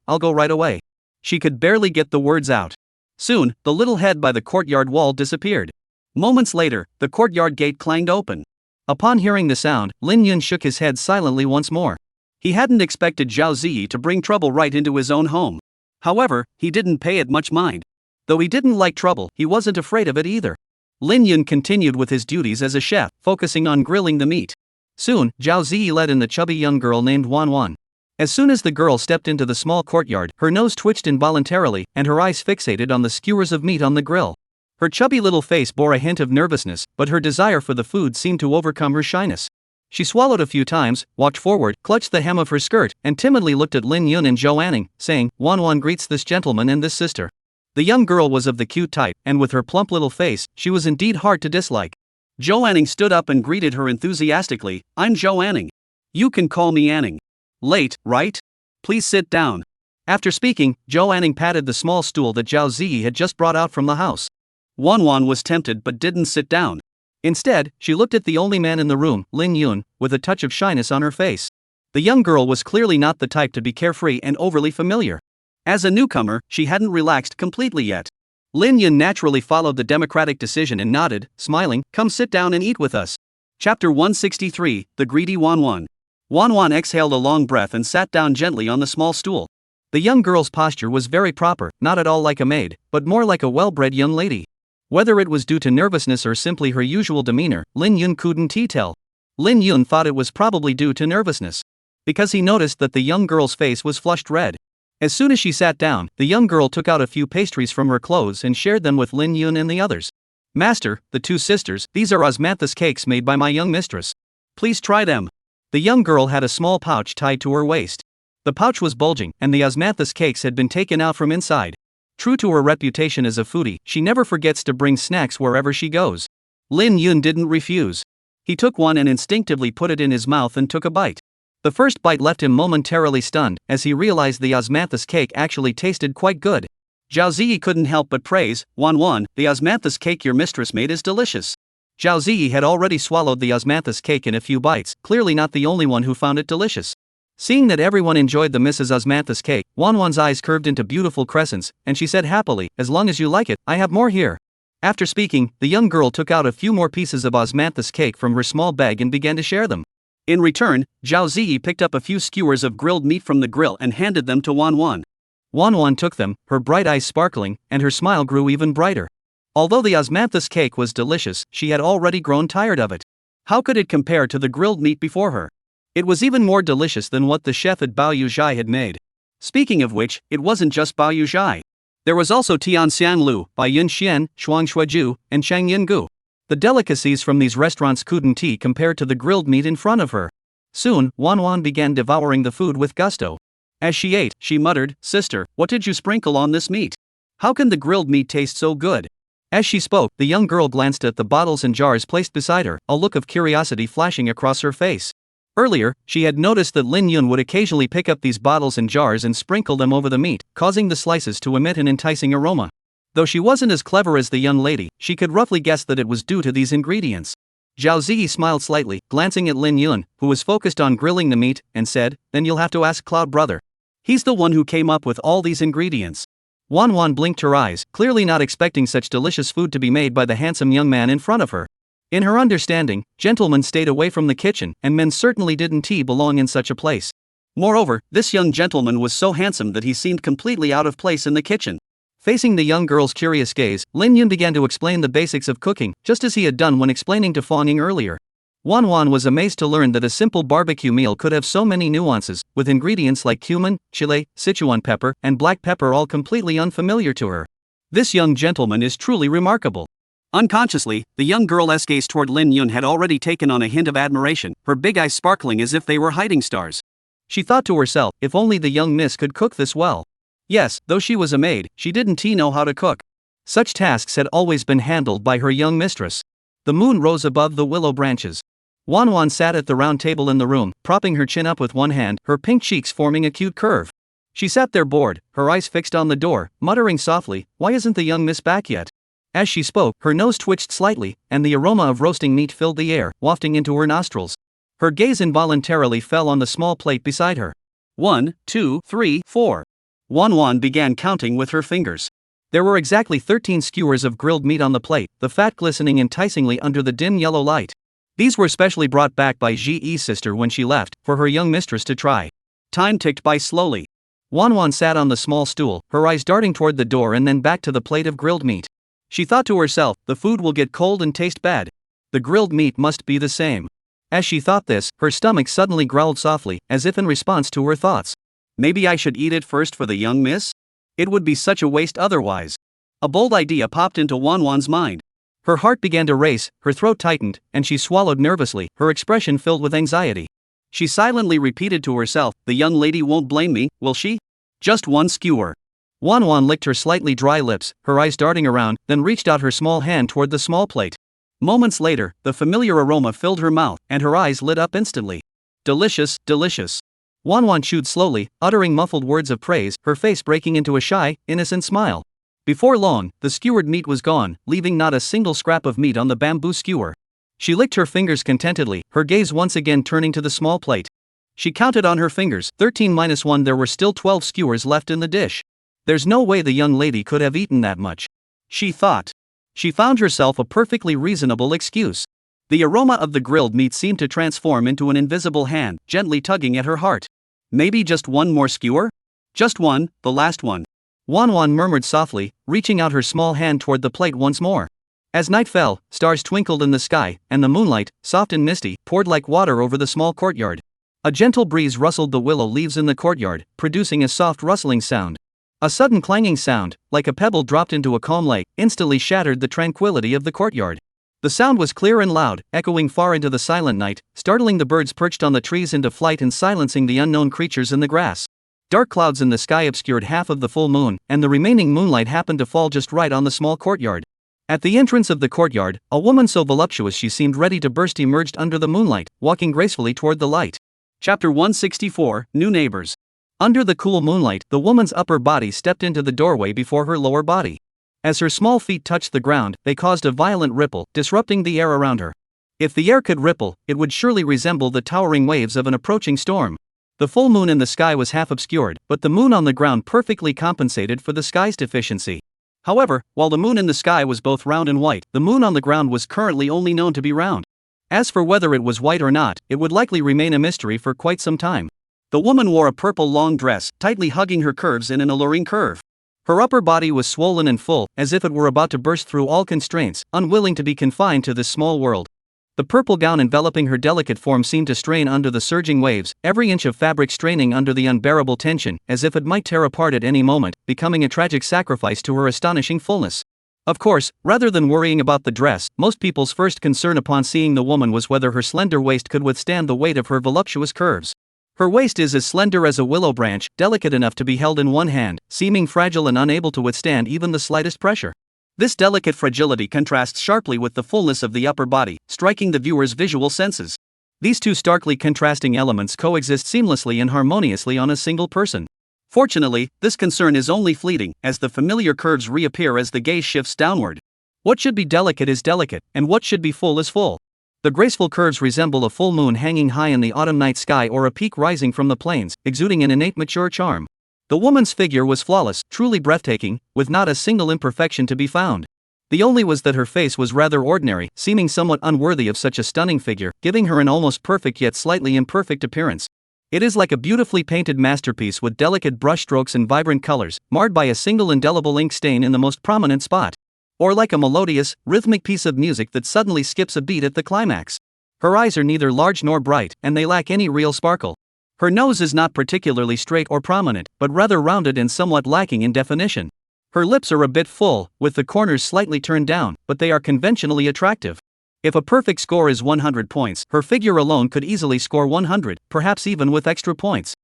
I'll go right away. She could barely get the words out. Soon, the little head by the courtyard wall disappeared. Moments later, the courtyard gate clanged open. Upon hearing the sound, Lin Yun shook his head silently once more. He hadn't expected Zhao Ziyi to bring trouble right into his own home. However, he didn't pay it much mind. Though he didn't like trouble, he wasn't afraid of it either. Lin Yun continued with his duties as a chef, focusing on grilling the meat. Soon, Zhao Ziyi led in the chubby young girl named Wan Wan. As soon as the girl stepped into the small courtyard, her nose twitched involuntarily, and her eyes fixated on the skewers of meat on the grill. Her chubby little face bore a hint of nervousness, but her desire for the food seemed to overcome her shyness. She swallowed a few times, walked forward, clutched the hem of her skirt, and timidly looked at Lin Yun and Zhou Anning, saying, "Wan Wan greets this gentleman and this sister." The young girl was of the cute type, and with her plump little face, she was indeed hard to dislike. Zhou Anning stood up and greeted her enthusiastically, "I'm Zhou Anning. You can call me Anning. Late, right? Please sit down." After speaking, Zhou Anning patted the small stool that Zhao Ziyi had just brought out from the house. Wan Wan was tempted but didn't sit down. Instead, she looked at the only man in the room, Lin Yun, with a touch of shyness on her face. The young girl was clearly not the type to be carefree and overly familiar. As a newcomer, she hadn't relaxed completely yet. Lin Yun naturally followed the democratic decision and nodded, smiling, "Come sit down and eat with us." Chapter 163, The Greedy Wan Wan. Wan Wan exhaled a long breath and sat down gently on the small stool. The young girl's posture was very proper, not at all like a maid, but more like a well-bred young lady. Whether it was due to nervousness or simply her usual demeanor, Lin Yun couldn't tell. Lin Yun thought it was probably due to nervousness, because he noticed that the young girl's face was flushed red. As soon as she sat down, the young girl took out a few pastries from her clothes and shared them with Lin Yun and the others. "Master, the two sisters, these are osmanthus cakes made by my young mistress. Please try them." The young girl had a small pouch tied to her waist. The pouch was bulging, and the osmanthus cakes had been taken out from inside. True to her reputation as a foodie, she never forgets to bring snacks wherever she goes. Lin Yun didn't refuse. He took one and instinctively put it in his mouth and took a bite. The first bite left him momentarily stunned, as he realized the osmanthus cake actually tasted quite good. Zhao Ziyi couldn't help but praise, "Wan Wan, the osmanthus cake your mistress made is delicious." Zhao Ziyi had already swallowed the osmanthus cake in a few bites, clearly not the only one who found it delicious. Seeing that everyone enjoyed the Mrs. Osmanthus cake, Wan Wan's eyes curved into beautiful crescents, and she said happily, "As long as you like it, I have more here." After speaking, the young girl took out a few more pieces of osmanthus cake from her small bag and began to share them. In return, Zhao Ziyi picked up a few skewers of grilled meat from the grill and handed them to Wan Wan. Wan Wan took them, her bright eyes sparkling, and her smile grew even brighter. Although the osmanthus cake was delicious, she had already grown tired of it. How could it compare to the grilled meat before her? It was even more delicious than what the chef at Bao Yuzhai had made. Speaking of which, it wasn't just Bao Yuzhai. There was also Tian Xiang Lu, Bai Yun Xian, Shuang Shuiju, and Shang Yin Gu. The delicacies from these restaurants couldn't compare to the grilled meat in front of her. Soon, Wan Wan began devouring the food with gusto. As she ate, she muttered, "Sister, what did you sprinkle on this meat? How can the grilled meat taste so good?" As she spoke, the young girl glanced at the bottles and jars placed beside her, a look of curiosity flashing across her face. Earlier, she had noticed that Lin Yun would occasionally pick up these bottles and jars and sprinkle them over the meat, causing the slices to emit an enticing aroma. Though she wasn't as clever as the young lady, she could roughly guess that it was due to these ingredients. Zhao Ziyi smiled slightly, glancing at Lin Yun, who was focused on grilling the meat, and said, "Then you'll have to ask Cloud Brother. He's the one who came up with all these ingredients." Wan Wan blinked her eyes, clearly not expecting such delicious food to be made by the handsome young man in front of her. In her understanding, gentlemen stayed away from the kitchen, and men certainly didn't belong in such a place. Moreover, this young gentleman was so handsome that he seemed completely out of place in the kitchen. Facing the young girl's curious gaze, Lin Yun began to explain the basics of cooking, just as he had done when explaining to Fang Ying earlier. Wan Wan was amazed to learn that a simple barbecue meal could have so many nuances, with ingredients like cumin, chile, Sichuan pepper, and black pepper all completely unfamiliar to her. This young gentleman is truly remarkable. Unconsciously, the young girl's gaze toward Lin Yun had already taken on a hint of admiration, her big eyes sparkling as if they were hiding stars. She thought to herself, if only the young miss could cook this well. Yes, though she was a maid, she didn't know how to cook. Such tasks had always been handled by her young mistress. The moon rose above the willow branches. Wan Wan sat at the round table in the room, propping her chin up with one hand, her pink cheeks forming a cute curve. She sat there bored, her eyes fixed on the door, muttering softly, "Why isn't the young miss back yet?" As she spoke, her nose twitched slightly, and the aroma of roasting meat filled the air, wafting into her nostrils. Her gaze involuntarily fell on the small plate beside her. 1, 2, 3, 4. Wanwan began counting with her fingers.
There were exactly 13 skewers of grilled meat on the plate, the fat glistening enticingly under the dim yellow light. These were specially brought back by Ji-E's sister when she left, for her young mistress to try.
Time ticked by slowly.
Wanwan sat on the small stool, her eyes darting toward the door and then back to the plate of grilled meat. She thought to herself, the food will get cold and taste bad. The grilled meat must be the same. As she thought this, her stomach suddenly growled softly, as if in response to her thoughts.
Maybe I should eat it first for the young miss? It would be such a waste otherwise. A bold idea popped into Wanwan's mind.
Her heart began to race, her throat tightened, and she swallowed nervously, her expression filled with anxiety.
She silently repeated to herself, the young lady won't blame me, will she? Just one skewer.
Wanwan licked her slightly dry lips, her eyes darting around, then reached out her small hand toward the small plate.
Moments later, the familiar aroma filled her mouth, and her eyes lit up instantly. Delicious, delicious.
Wanwan chewed slowly, uttering muffled words of praise, her face breaking into a shy, innocent smile. Before long, the skewered meat was gone, leaving not a single scrap of meat on the bamboo skewer. She licked her fingers contentedly, her gaze once again turning to the small plate. She counted on her fingers, 13 minus 1. There were still 12 skewers left in the dish. There's no way the young lady could have eaten that much, she thought. She found herself a perfectly reasonable excuse. The aroma of the grilled meat seemed to transform into an invisible hand, gently tugging at her heart. Maybe just one more skewer? Just one, the last one. Wanwan murmured softly, reaching out her small hand toward the plate once more. As night fell, stars twinkled in the sky, and the moonlight, soft and misty, poured like water over the small courtyard. A gentle breeze rustled the willow leaves in the courtyard, producing a soft rustling sound. A sudden clanging sound, like a pebble dropped into a calm lake, instantly shattered the tranquility of the courtyard. The sound was clear and loud, echoing far into the silent night, startling the birds perched on the trees into flight and silencing the unknown creatures in the grass. Dark clouds in the sky obscured half of the full moon, and the remaining moonlight happened to fall just right on the small courtyard. At the entrance of the courtyard, a woman so voluptuous she seemed ready to burst emerged under the moonlight, walking gracefully toward the light.
Chapter 164, New Neighbors.
Under the cool moonlight, the woman's upper body stepped into the doorway before her lower body. As her small feet touched the ground, they caused a violent ripple, disrupting the air around her. If the air could ripple, it would surely resemble the towering waves of an approaching storm. The full moon in the sky was half obscured, but the moon on the ground perfectly compensated for the sky's deficiency. However, while the moon in the sky was both round and white, the moon on the ground was currently only known to be round. As for whether it was white or not, it would likely remain a mystery for quite some time.
The woman wore a purple long dress, tightly hugging her curves in an alluring curve.
Her upper body was swollen and full, as if it were about to burst through all constraints, unwilling to be confined to this small world. The purple gown enveloping her delicate form seemed to strain under the surging waves, every inch of fabric straining under the unbearable tension, as if it might tear apart at any moment, becoming a tragic sacrifice to her astonishing fullness. Of course, rather than worrying about the dress, most people's first concern upon seeing the woman was whether her slender waist could withstand the weight of her voluptuous curves. Her waist is as slender as a willow branch, delicate enough to be held in one hand, seeming fragile and unable to withstand even the slightest pressure. This delicate fragility contrasts sharply with the fullness of the upper body, striking the viewer's visual senses. These two starkly contrasting elements coexist seamlessly and harmoniously on a single person. Fortunately, this concern is only fleeting, as the familiar curves reappear as the gaze shifts downward. What should be delicate is delicate, and what should be full is full. The graceful curves resemble a full moon hanging high in the autumn night sky or a peak rising from the plains, exuding an innate mature charm. The woman's figure was flawless, truly breathtaking, with not a single imperfection to be found. The only was that her face was rather ordinary, seeming somewhat unworthy of such a stunning figure, giving her an almost perfect yet slightly imperfect appearance. It is like a beautifully painted masterpiece with delicate brushstrokes and vibrant colors, marred by a single indelible ink stain in the most prominent spot. Or like a melodious, rhythmic piece of music that suddenly skips a beat at the climax. Her eyes are neither large nor bright, and they lack any real sparkle. Her nose is not particularly straight or prominent, but rather rounded and somewhat lacking in definition. Her lips are a bit full, with the corners slightly turned down, but they are conventionally attractive. If a perfect score is 100 points, her figure alone could easily score 100, perhaps even with extra points.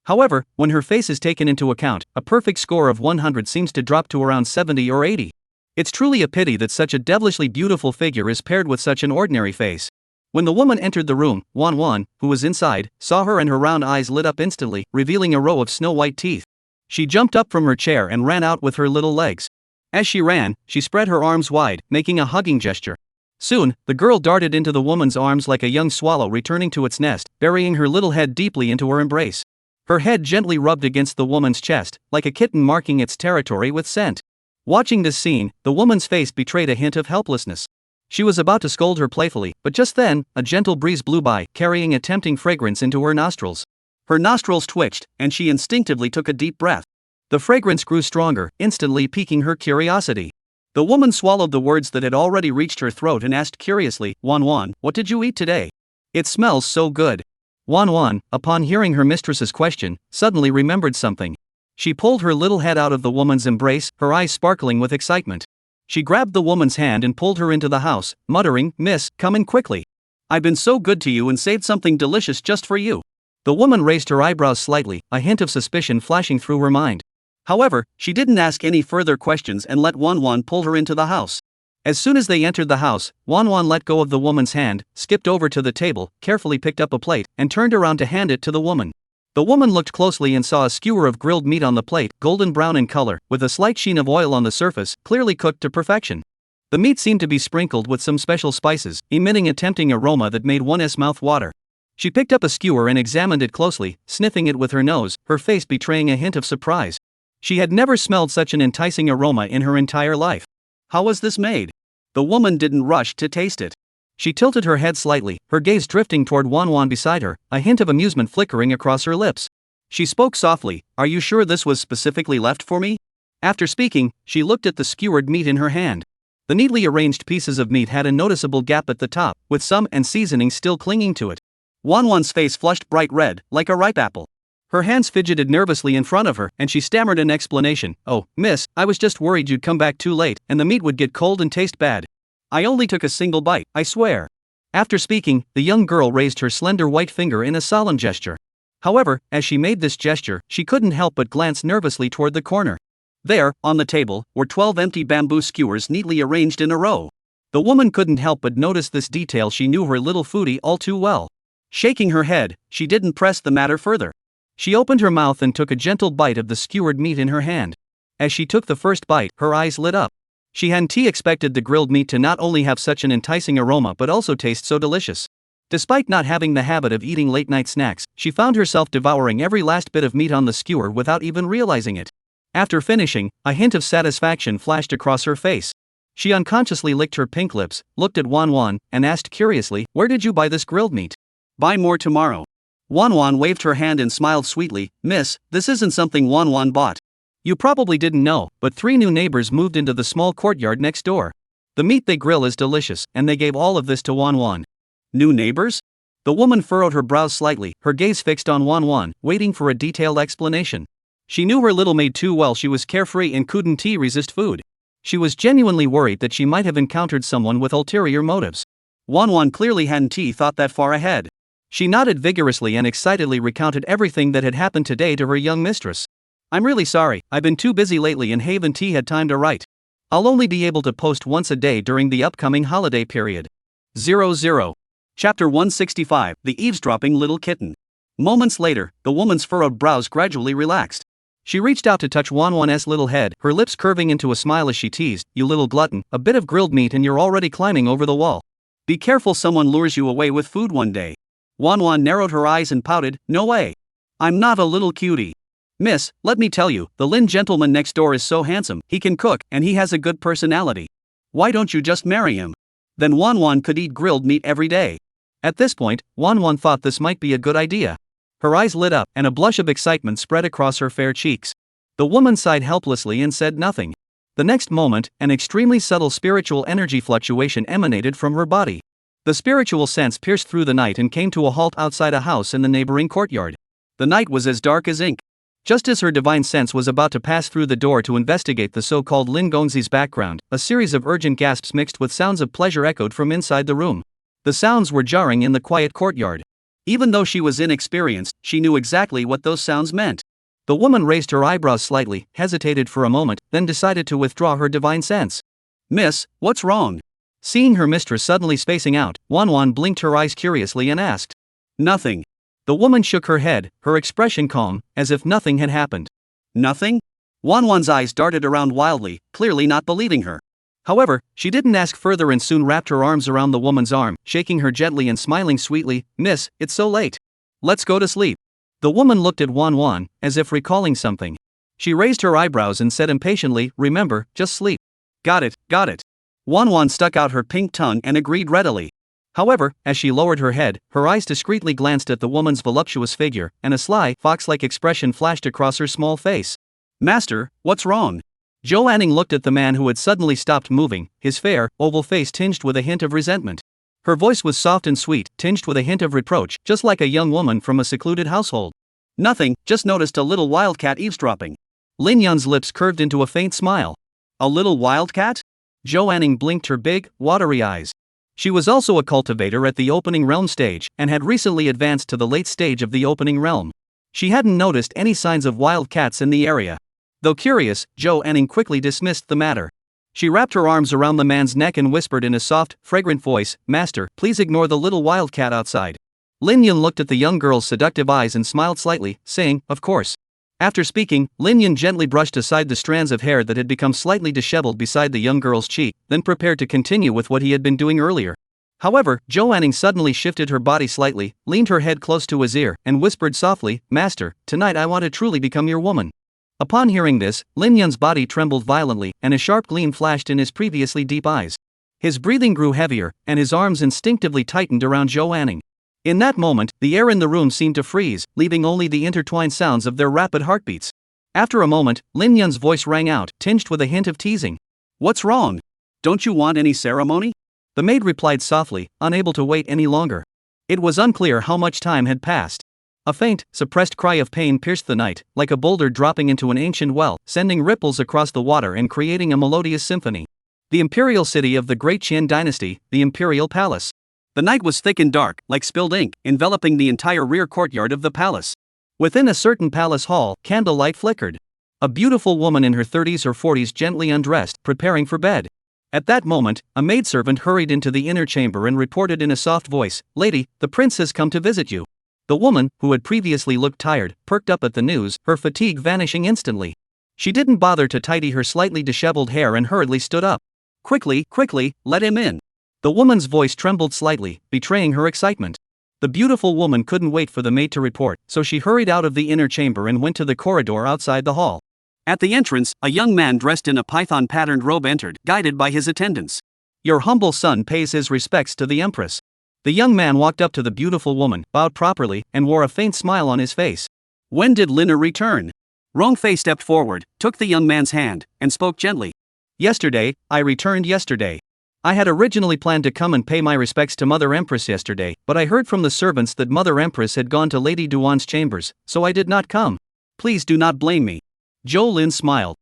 However, when her face is taken into account, a perfect score of 100 seems to drop to around 70 or 80. It's truly a pity that such a devilishly beautiful figure is paired with such an ordinary face. When the woman entered the room, Wanwan, who was inside, saw her and her round eyes lit up instantly, revealing a row of snow-white teeth. She jumped up from her chair and ran out with her little legs. As she ran, she spread her arms wide, making a hugging gesture. Soon, the girl darted into the woman's arms like a young swallow returning to its nest, burying her little head deeply into her embrace. Her head gently rubbed against the woman's chest, like a kitten marking its territory with scent. Watching this scene, the woman's face betrayed a hint of helplessness. She was about to scold her playfully, but just then, a gentle breeze blew by, carrying a tempting fragrance into her nostrils. Her nostrils twitched, and she instinctively took a deep breath. The fragrance grew stronger, instantly piquing her curiosity. The woman swallowed the words that had already reached her throat and asked curiously, "Wan, what did you eat today? It smells so good." Wan, upon hearing her mistress's question, suddenly remembered something. She pulled her little head out of the woman's embrace, her eyes sparkling with excitement. She grabbed the woman's hand and pulled her into the house, muttering, "Miss, come in quickly. I've been so good to you and saved something delicious just for you." The woman raised her eyebrows slightly, a hint of suspicion flashing through her mind. However, she didn't ask any further questions and let Wan pull her into the house. As soon as they entered the house, Wan let go of the woman's hand, skipped over to the table, carefully picked up a plate, and turned around to hand it to the woman. The woman looked closely and saw a skewer of grilled meat on the plate, golden brown in color, with a slight sheen of oil on the surface, clearly cooked to perfection. The meat seemed to be sprinkled with some special spices, emitting a tempting aroma that made one's mouth water. She picked up a skewer and examined it closely, sniffing it with her nose, her face betraying a hint of surprise. She had never smelled such an enticing aroma in her entire life. How was this made? The woman didn't rush to taste it. She tilted her head slightly, her gaze drifting toward Wan beside her, a hint of amusement flickering across her lips. She spoke softly, "Are you sure this was specifically left for me?" After speaking, she looked at the skewered meat in her hand. The neatly arranged pieces of meat had a noticeable gap at the top, with some and seasoning still clinging to it. Wan's face flushed bright red, like a ripe apple. Her hands fidgeted nervously in front of her, and she stammered an explanation. "Oh, miss, I was just worried you'd come back too late, and the meat would get cold and taste bad. I only took a single bite, I swear." After speaking, the young girl raised her slender white finger in a solemn gesture. However, as she made this gesture, she couldn't help but glance nervously toward the corner. There, on the table, were 12 empty bamboo skewers neatly arranged in a row. The woman couldn't help but notice this detail. She knew her little foodie all too well. Shaking her head, she didn't press the matter further. She opened her mouth and took a gentle bite of the skewered meat in her hand. As she took the first bite, her eyes lit up. She hadn't expected the grilled meat to not only have such an enticing aroma but also taste so delicious. Despite not having the habit of eating late-night snacks, she found herself devouring every last bit of meat on the skewer without even realizing it. After finishing, a hint of satisfaction flashed across her face. She unconsciously licked her pink lips, looked at Wan, and asked curiously, "Where did you buy this grilled meat?" "Buy more tomorrow." Wan waved her hand and smiled sweetly. "Miss, this isn't something Wan bought. You probably didn't know, but 3 new neighbors moved into the small courtyard next door. The meat they grill is delicious, and they gave all of this to Wan." "New neighbors?" The woman furrowed her brows slightly, her gaze fixed on Wan, waiting for a detailed explanation. She knew her little maid too well. She was carefree and couldn't resist food. She was genuinely worried that she might have encountered someone with ulterior motives. Wan clearly hadn't thought that far ahead. She nodded vigorously and excitedly recounted everything that had happened today to her young mistress. "I'm really sorry, I've been too busy lately and haven't had time to write. I'll only be able to post once a day during the upcoming holiday period." 00. Chapter 165, The Eavesdropping Little Kitten. Moments later, the woman's furrowed brows gradually relaxed. She reached out to touch Wan's little head, her lips curving into a smile as she teased, "You little glutton, a bit of grilled meat and you're already climbing over the wall. Be careful someone lures you away with food one day." Wan narrowed her eyes and pouted, "No way. I'm not a little cutie. Miss, let me tell you, the Lin gentleman next door is so handsome, he can cook, and he has a good personality. Why don't you just marry him? Then Wan could eat grilled meat every day." At this point, Wan thought this might be a good idea. Her eyes lit up, and a blush of excitement spread across her fair cheeks. The woman sighed helplessly and said nothing. The next moment, an extremely subtle spiritual energy fluctuation emanated from her body. The spiritual sense pierced through the night and came to a halt outside a house in the neighboring courtyard. The night was as dark as ink. Just as her divine sense was about to pass through the door to investigate the so-called Lin Gongzi's background, a series of urgent gasps mixed with sounds of pleasure echoed from inside the room. The sounds were jarring in the quiet courtyard. Even though she was inexperienced, she knew exactly what those sounds meant. The woman raised her eyebrows slightly, hesitated for a moment, then decided to withdraw her divine sense. "Miss, what's wrong?" Seeing her mistress suddenly spacing out, Wan blinked her eyes curiously and asked. "Nothing." The woman shook her head, her expression calm, as if nothing had happened. "Nothing?" Wan's eyes darted around wildly, clearly not believing her. However, she didn't ask further and soon wrapped her arms around the woman's arm, shaking her gently and smiling sweetly. "Miss, it's so late. Let's go to sleep. The woman looked at Wan Wan, as if recalling something. She raised her eyebrows and said impatiently, remember, just sleep.
Got it, got it. Wan Wan stuck out her pink tongue and agreed readily.
However, as she lowered her head, her eyes discreetly glanced at the woman's voluptuous figure, and a sly, fox-like expression flashed across her small face.
Master, what's wrong?
Zhou Anning looked at the man who had suddenly stopped moving, his fair, oval face tinged with a hint of resentment. Her voice was soft and sweet, tinged with a hint of reproach, just like a young woman from a secluded household.
Nothing, just noticed a little wildcat eavesdropping.
Lin Yun's lips curved into a faint smile.
A little wildcat?
Zhou Anning blinked her big, watery eyes. She was also a cultivator at the opening realm stage, and had recently advanced to the late stage of the opening realm. She hadn't noticed any signs of wildcats in the area. Though curious, Zhou Anning quickly dismissed the matter. She wrapped her arms around the man's neck and whispered in a soft, fragrant voice, Master, please ignore the little wildcat outside. Lin Yun looked at the young girl's seductive eyes and smiled slightly, saying, of course. After speaking, Lin Yun gently brushed aside the strands of hair that had become slightly disheveled beside the young girl's cheek, then prepared to continue with what he had been doing earlier. However, Zhou Anning suddenly shifted her body slightly, leaned her head close to his ear, and whispered softly, Master, tonight I want to truly become your woman. Upon hearing this, Lin Yun's body trembled violently, and a sharp gleam flashed in his previously deep eyes. His breathing grew heavier, and his arms instinctively tightened around Zhou Anning. In that moment, the air in the room seemed to freeze, leaving only the intertwined sounds of their rapid heartbeats. After a moment, Lin Yun's voice rang out, tinged with a hint of teasing.
What's wrong? Don't you want any ceremony?
The maid replied softly, unable to wait any longer. It was unclear how much time had passed. A faint, suppressed cry of pain pierced the night, like a boulder dropping into an ancient well, sending ripples across the water and creating a melodious symphony. The imperial city of the Great Qian dynasty, the imperial palace.
The night was thick and dark, like spilled ink, enveloping the entire rear courtyard of the palace.
Within a certain palace hall, candlelight flickered. A beautiful woman in her 30s or 40s gently undressed, preparing for bed. At that moment, a maidservant hurried into the inner chamber and reported in a soft voice, Lady, the prince has come to visit you. The woman, who had previously looked tired, perked up at the news, her fatigue vanishing instantly. She didn't bother to tidy her slightly disheveled hair and hurriedly stood up. Quickly, let him in. The woman's voice trembled slightly, betraying her excitement. The beautiful woman couldn't wait for the maid to report, so she hurried out of the inner chamber and went to the corridor outside the hall.
At the entrance, a young man dressed in a python-patterned robe entered, guided by his attendants.
Your humble son pays his respects to the empress. The young man walked up to the beautiful woman, bowed properly, and wore a faint smile on his face.
When did Lina return? Rongfei stepped forward, took the young man's hand, and spoke gently.
Yesterday, I returned yesterday. I had originally planned to come and pay my respects to Mother Empress yesterday, but I heard from the servants that Mother Empress had gone to Lady Duan's chambers, so I did not come.
Please do not blame me.
Zhou Lin smiled.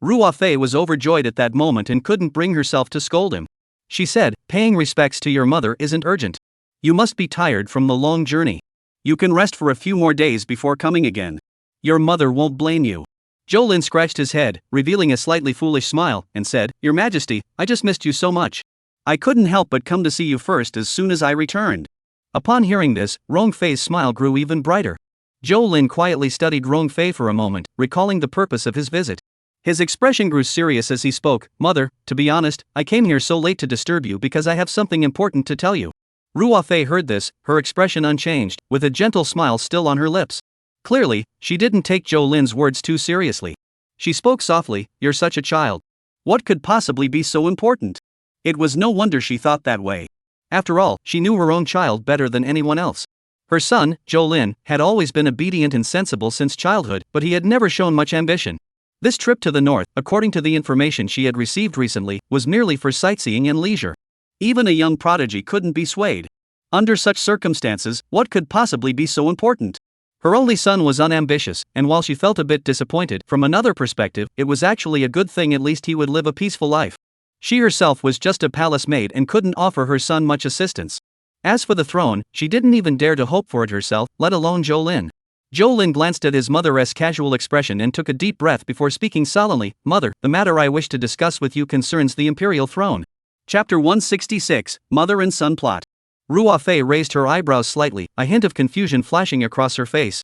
Ruo Fei was overjoyed at that moment and couldn't bring herself to scold him. She said, paying respects to your mother isn't urgent. You must be tired from the long journey.
You can rest for a few more days before coming again.
Your mother won't blame you. Zhou Lin scratched his head, revealing a slightly foolish smile, and said, Your Majesty, I just missed you so much. I couldn't help but come to see you first as soon as I returned. Upon hearing this, Rongfei's smile grew even brighter. Zhou Lin quietly studied Rongfei for a moment, recalling the purpose of his visit. His expression grew serious as he spoke, Mother, to be honest, I came here so late to disturb you because I have something important to tell you. Ruo Fei heard this, her expression unchanged, with a gentle smile still on her lips. Clearly, she didn't take Zhou Lin's words too seriously. She spoke softly, You're such a child. What could possibly be so important? It was no wonder she thought that way. After all, she knew her own child better than anyone else. Her son, Zhou Lin, had always been obedient and sensible since childhood, but he had never shown much ambition. This trip to the north, according to the information she had received recently, was merely for sightseeing and leisure. Even a young prodigy couldn't be swayed. Under such circumstances, what could possibly be so important? Her only son was unambitious, and while she felt a bit disappointed, from another perspective, it was actually a good thing. At least he would live a peaceful life. She herself was just a palace maid and couldn't offer her son much assistance. As for the throne, she didn't even dare to hope for it herself, let alone Zhou Lin. Zhou Lin glanced at his mother's casual expression and took a deep breath before speaking solemnly, Mother, the matter I wish to discuss with you concerns the imperial throne. Chapter 166, Mother and Son Plot. Ruo Fei raised her eyebrows slightly, a hint of confusion flashing across her face.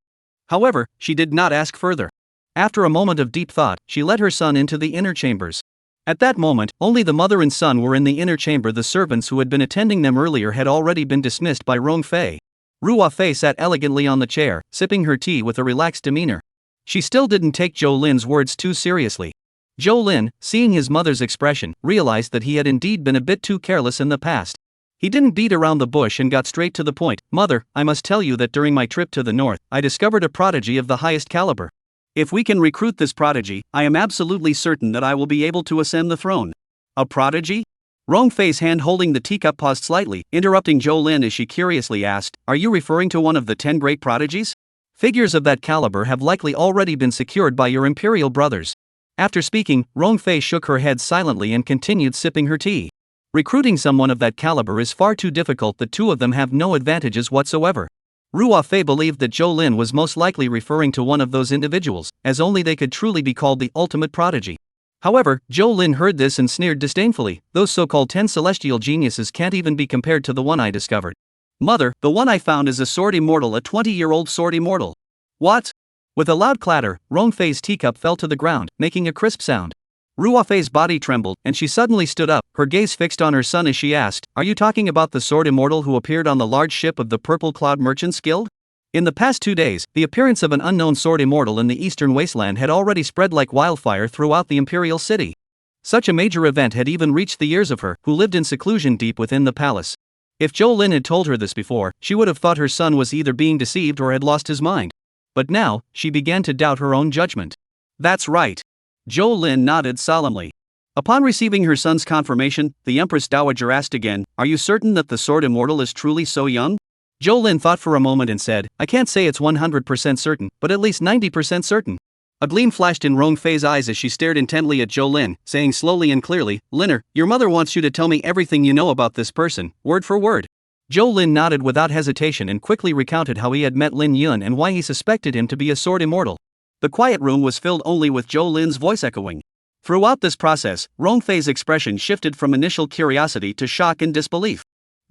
However, she did not ask further. After a moment of deep thought, she led her son into the inner chambers. At that moment, only the mother and son were in the inner chamber. The servants who had been attending them earlier had already been dismissed by Rongfei. Ruo Fei sat elegantly on the chair, sipping her tea with a relaxed demeanor. She still didn't take Zhou Lin's words too seriously. Zhou Lin, seeing his mother's expression, realized that he had indeed been a bit too careless in the past. He didn't beat around the bush and got straight to the point. Mother, I must tell you that during my trip to the north, I discovered a prodigy of the highest caliber.
If we can recruit this prodigy, I am absolutely certain that I will be able to ascend the throne. A prodigy? Rong Fei's hand holding the teacup paused slightly, interrupting Zhou Lin as she curiously asked, Are you referring to one of the 10 great prodigies? Figures of that caliber have likely already been secured by your imperial brothers. After speaking, Rong Fei shook her head silently and continued sipping her tea. Recruiting someone of that caliber is far too difficult. The two of them have no advantages whatsoever. Ruo Fei believed that Zhou Lin was most likely referring to one of those individuals, as only they could truly be called the ultimate prodigy. However, Zhou Lin heard this and sneered disdainfully. Those so-called 10 celestial geniuses can't even be compared to the one I discovered. Mother, the one I found is a sword immortal, a 20-year-old sword immortal. What?
With a loud clatter, Rong Fei's teacup fell to the ground, making a crisp sound. Ruo Fei's body trembled, and she suddenly stood up, her gaze fixed on her son as she asked, Are you talking about the sword immortal who appeared on the large ship of the Purple Cloud Merchants Guild? In the past 2 days, the appearance of an unknown sword immortal in the eastern wasteland had already spread like wildfire throughout the imperial city. Such a major event had even reached the ears of her, who lived in seclusion deep within the palace. If Zhou Lin had told her this before, she would have thought her son was either being deceived or had lost his mind. But now, she began to doubt her own judgment.
That's right. Zhou Lin nodded solemnly. Upon receiving her son's confirmation, the Empress Dowager asked again, Are you certain that the sword immortal is truly so young?
Zhou Lin thought for a moment and said, I can't say it's 100% certain, but at least 90% certain. A gleam flashed in Rong Fei's eyes as she stared intently at Zhou Lin, saying slowly and clearly, Liner, your mother wants you to tell me everything you know about this person, word for word. Zhou Lin nodded without hesitation and quickly recounted how he had met Lin Yun and why he suspected him to be a sword immortal.
The quiet room was filled only with Zhou Lin's voice echoing. Throughout this process, Rong Fei's expression shifted from initial curiosity to shock and disbelief.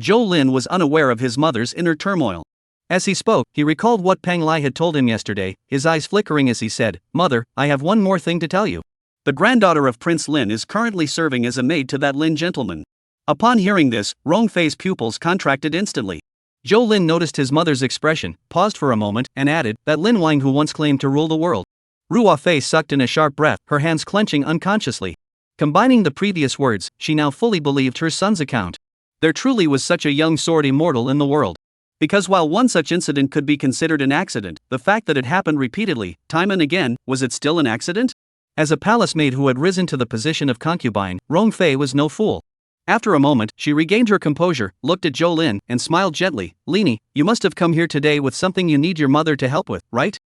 Zhou Lin was unaware of his mother's inner turmoil.
As he spoke, he recalled what Peng Lai had told him yesterday, his eyes flickering as he said, Mother, I have one more thing to tell you.
The granddaughter of Prince Lin is currently serving as a maid to that Lin gentleman. Upon hearing this, Rong Fei's pupils contracted instantly.
Zhou Lin noticed his mother's expression, paused for a moment, and added, That Lin Wang who once claimed to rule the world. Ruo Fei sucked in a sharp breath, her hands clenching unconsciously. Combining the previous words, she now fully believed her son's account. There truly was such a young sword immortal in the world.
Because while one such incident could be considered an accident, the fact that it happened repeatedly, time and again, was it still an accident?
As a palace maid who had risen to the position of concubine, Rong Fei was no fool. After a moment, she regained her composure, looked at Zhou Lin, and smiled gently. Lini, you must have come here today with something you need your mother to help with, right?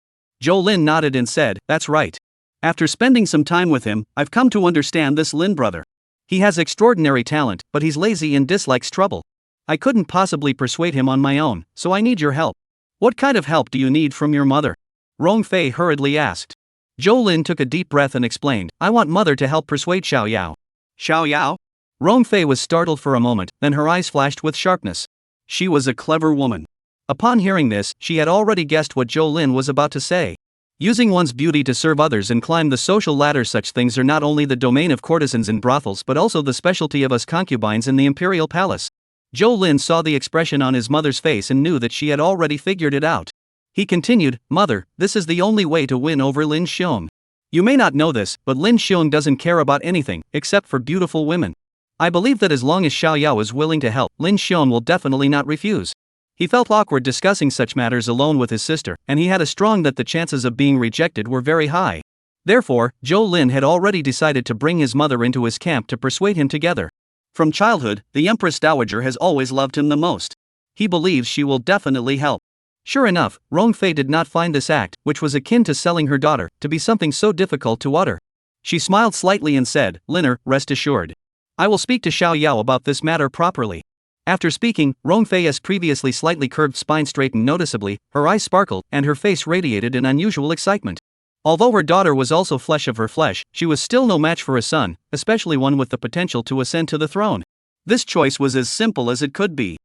Zhou Lin nodded and said, That's right. After spending some time with him, I've come to understand this Lin brother.
He has extraordinary talent, but he's lazy and dislikes trouble. I couldn't possibly persuade him on my own, so I need your help.
What kind of help do you need from your mother?
Rong Fei hurriedly asked. Zhou Lin took a deep breath and explained, I want mother to help persuade Xiao Yao.
Xiao Yao?
Rong Fei was startled for a moment, then her eyes flashed with sharpness.
She was a clever woman.
Upon hearing this, she had already guessed what Zhou Lin was about to say. Using one's beauty to serve others and climb the social ladder, such things are not only the domain of courtesans in brothels but also the specialty of us concubines in the imperial palace. Zhou Lin saw the expression on his mother's face and knew that she had already figured it out. He continued, Mother, this is the only way to win over Lin Xiong. You may not know this, but Lin Xiong doesn't care about anything, except for beautiful women. I believe that as long as Xiao Yao is willing to help, Lin Xiong will definitely not refuse. He felt awkward discussing such matters alone with his sister, and he had a strong that the chances of being rejected were very high. Therefore, Zhou Lin had already decided to bring his mother into his camp to persuade him together.
From childhood, the Empress Dowager has always loved him the most. He believes she will definitely help.
Sure enough, Rong Fei did not find this act, which was akin to selling her daughter, to be something so difficult to utter. She smiled slightly and said, Liner, rest assured. I will speak to Xiao Yao about this matter properly. After speaking, Rong Fei's previously slightly curved spine straightened noticeably, her eyes sparkled, and her face radiated an unusual excitement. Although her daughter was also flesh of her flesh, she was still no match for a son, especially one with the potential to ascend to the throne.
This choice was as simple as it could be.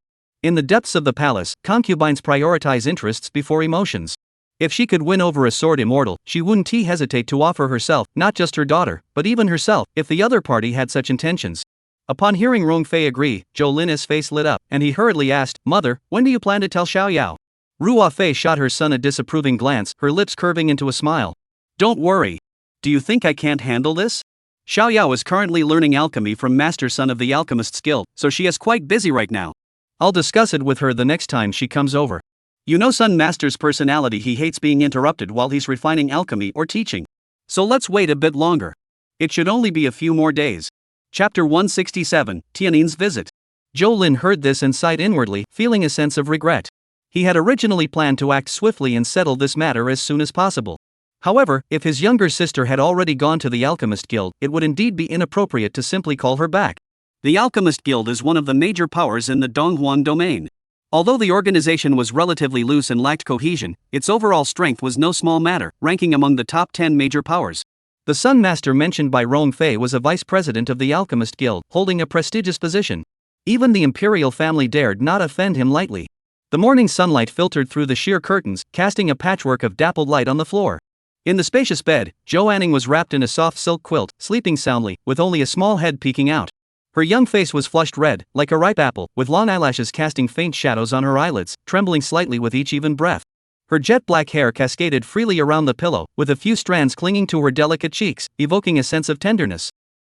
In the depths of the palace, concubines prioritize interests before emotions. If she could win over a sword immortal, she wouldn't hesitate to offer herself, not just her daughter, but even herself, if the other party had such intentions. Upon hearing Rong Fei agree, Zhou Lin's face lit up, and he hurriedly asked, Mother, when do you plan to tell Xiao Yao? Ruo Fei shot her son a disapproving glance, her lips curving into a smile.
Don't worry. Do you think I can't handle this? Xiao Yao is currently learning alchemy from Master Son of the Alchemist's Guild, so she is quite busy right now.
I'll discuss it with her the next time she comes over.
You know Sun Master's personality, he hates being interrupted while he's refining alchemy or teaching. So let's wait a bit longer. It should only be a few more days. Chapter 167, Tianin's Visit.
Zhou Lin heard this and sighed inwardly, feeling a sense of regret. He had originally planned to act swiftly and settle this matter as soon as possible. However, if his younger sister had already gone to the Alchemist Guild, it would indeed be inappropriate to simply call her back.
The Alchemist Guild is one of the major powers in the Donghuan domain. Although the organization was relatively loose and lacked cohesion, its overall strength was no small matter, ranking among the top 10 major powers.
The Sun Master mentioned by Rong Fei was a vice president of the Alchemist Guild, holding a prestigious position. Even the imperial family dared not offend him lightly. The morning sunlight filtered through the sheer curtains, casting a patchwork of dappled light on the floor. In the spacious bed, Zhou Anning was wrapped in a soft silk quilt, sleeping soundly, with only a small head peeking out. Her young face was flushed red, like a ripe apple, with long eyelashes casting faint shadows on her eyelids, trembling slightly with each even breath. Her jet-black hair cascaded freely around the pillow, with a few strands clinging to her delicate cheeks, evoking a sense of tenderness.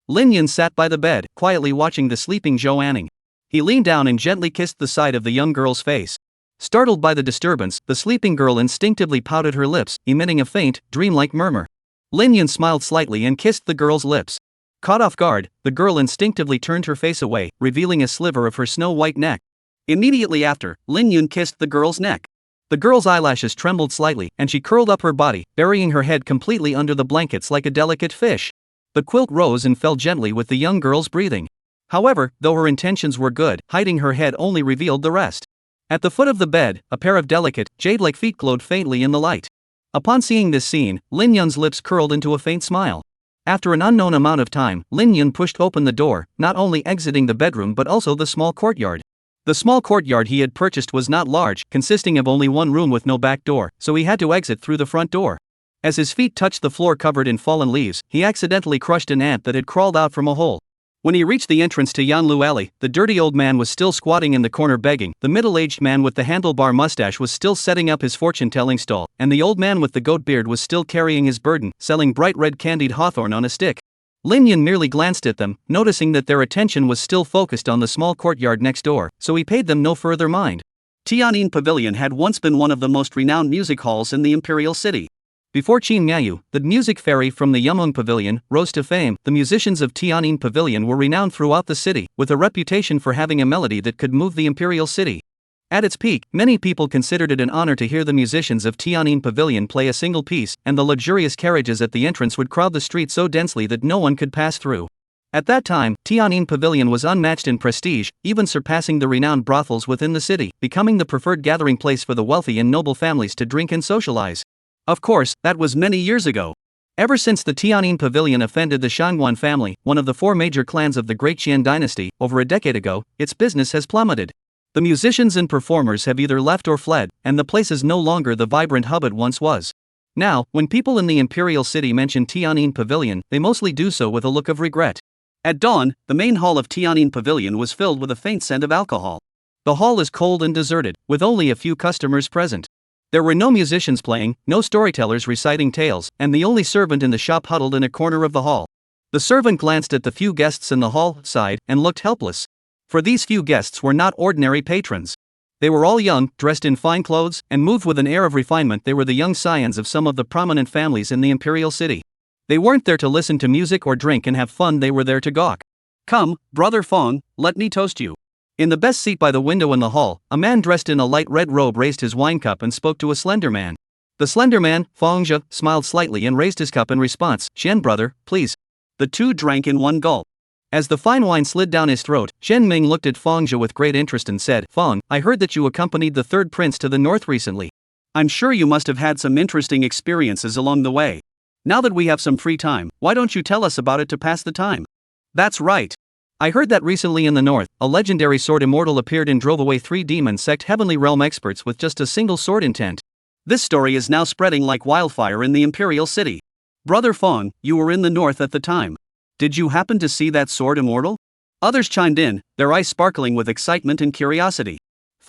Lin Yun sat by the bed, quietly watching the sleeping Zhou Anning. He leaned down and gently kissed the side of the young girl's face. Startled by the disturbance, the sleeping girl instinctively pouted her lips, emitting a faint, dreamlike murmur. Lin Yun smiled slightly and kissed the girl's lips. Caught off guard, the girl instinctively turned her face away, revealing a sliver of her snow-white neck. Immediately after, Lin Yun kissed the girl's neck. The girl's eyelashes trembled slightly, and she curled up her body, burying her head completely under the blankets like a delicate fish. The quilt rose and fell gently with the young girl's breathing. However, though her intentions were good, hiding her head only revealed the rest. At the foot of the bed, a pair of delicate, jade-like feet glowed faintly in the light. Upon seeing this scene, Lin Yun's lips curled into a faint smile. After an unknown amount of time, Lin Yun pushed open the door, not only exiting the bedroom but also the small courtyard. The small courtyard he had purchased was not large, consisting of only one room with no back door, so he had to exit through the front door. As his feet touched the floor covered in fallen leaves, he accidentally crushed an ant that had crawled out from a hole. When he reached the entrance to Yanlu Alley, the dirty old man was still squatting in the corner begging, the middle-aged man with the handlebar mustache was still setting up his fortune-telling stall, and the old man with the goat beard was still carrying his burden, selling bright red candied hawthorn on a stick. Lin Yun merely glanced at them, noticing that their attention was still focused on the small courtyard next door, so he paid them no further mind. Tianin Pavilion had once been one of the most renowned music halls in the imperial city. Before Qin Miayu, the music fairy from the Yumeng Pavilion, rose to fame. The musicians of Tianin Pavilion were renowned throughout the city, with a reputation for having a melody that could move the imperial city. At its peak, many people considered it an honor to hear the musicians of Tianin Pavilion play a single piece, and the luxurious carriages at the entrance would crowd the street so densely that no one could pass through. At that time, Tianin Pavilion was unmatched in prestige, even surpassing the renowned brothels within the city, becoming the preferred gathering place for the wealthy and noble families to drink and socialize. Of course, that was many years ago. Ever since the Tianin Pavilion offended the Shangguan family, one of the four major clans of the Great Qian dynasty, over a decade ago, its business has plummeted. The musicians and performers have either left or fled, and the place is no longer the vibrant hub it once was. Now, when people in the imperial city mention Tianin Pavilion, they mostly do so with a look of regret. At dawn, the main hall of Tianin Pavilion was filled with a faint scent of alcohol. The hall is cold and deserted, with only a few customers present. There were no musicians playing, no storytellers reciting tales, and the only servant in the shop huddled in a corner of the hall. The servant glanced at the few guests in the hall, sighed, and looked helpless. For these few guests were not ordinary patrons. They were all young, dressed in fine clothes, and moved with an air of refinement. They were the young scions of some of the prominent families in the imperial city. They weren't there to listen to music or drink and have fun, they were there to gawk. Come, Brother Fong, let me toast you. In the best seat by the window in the hall, a man dressed in a light red robe raised his wine cup and spoke to a slender man. The slender man, Fong Zhe, smiled slightly and raised his cup in response. Shen brother, please. The two drank in one gulp. As the fine wine slid down his throat, Shen Ming looked at Fong Zhe with great interest and said, Fong, I heard that you accompanied the third prince to the north recently. I'm sure you must have had some interesting experiences along the way. Now that we have some free time, why don't you tell us about it to pass the time? That's right. I heard that recently in the north, a legendary sword immortal appeared and drove away 3 demon sect heavenly realm experts with just a single sword intent. This story is now spreading like wildfire in the imperial city. Brother Fong, you were in the north at the time. Did you happen to see that sword immortal? Others chimed in, their eyes sparkling with excitement and curiosity.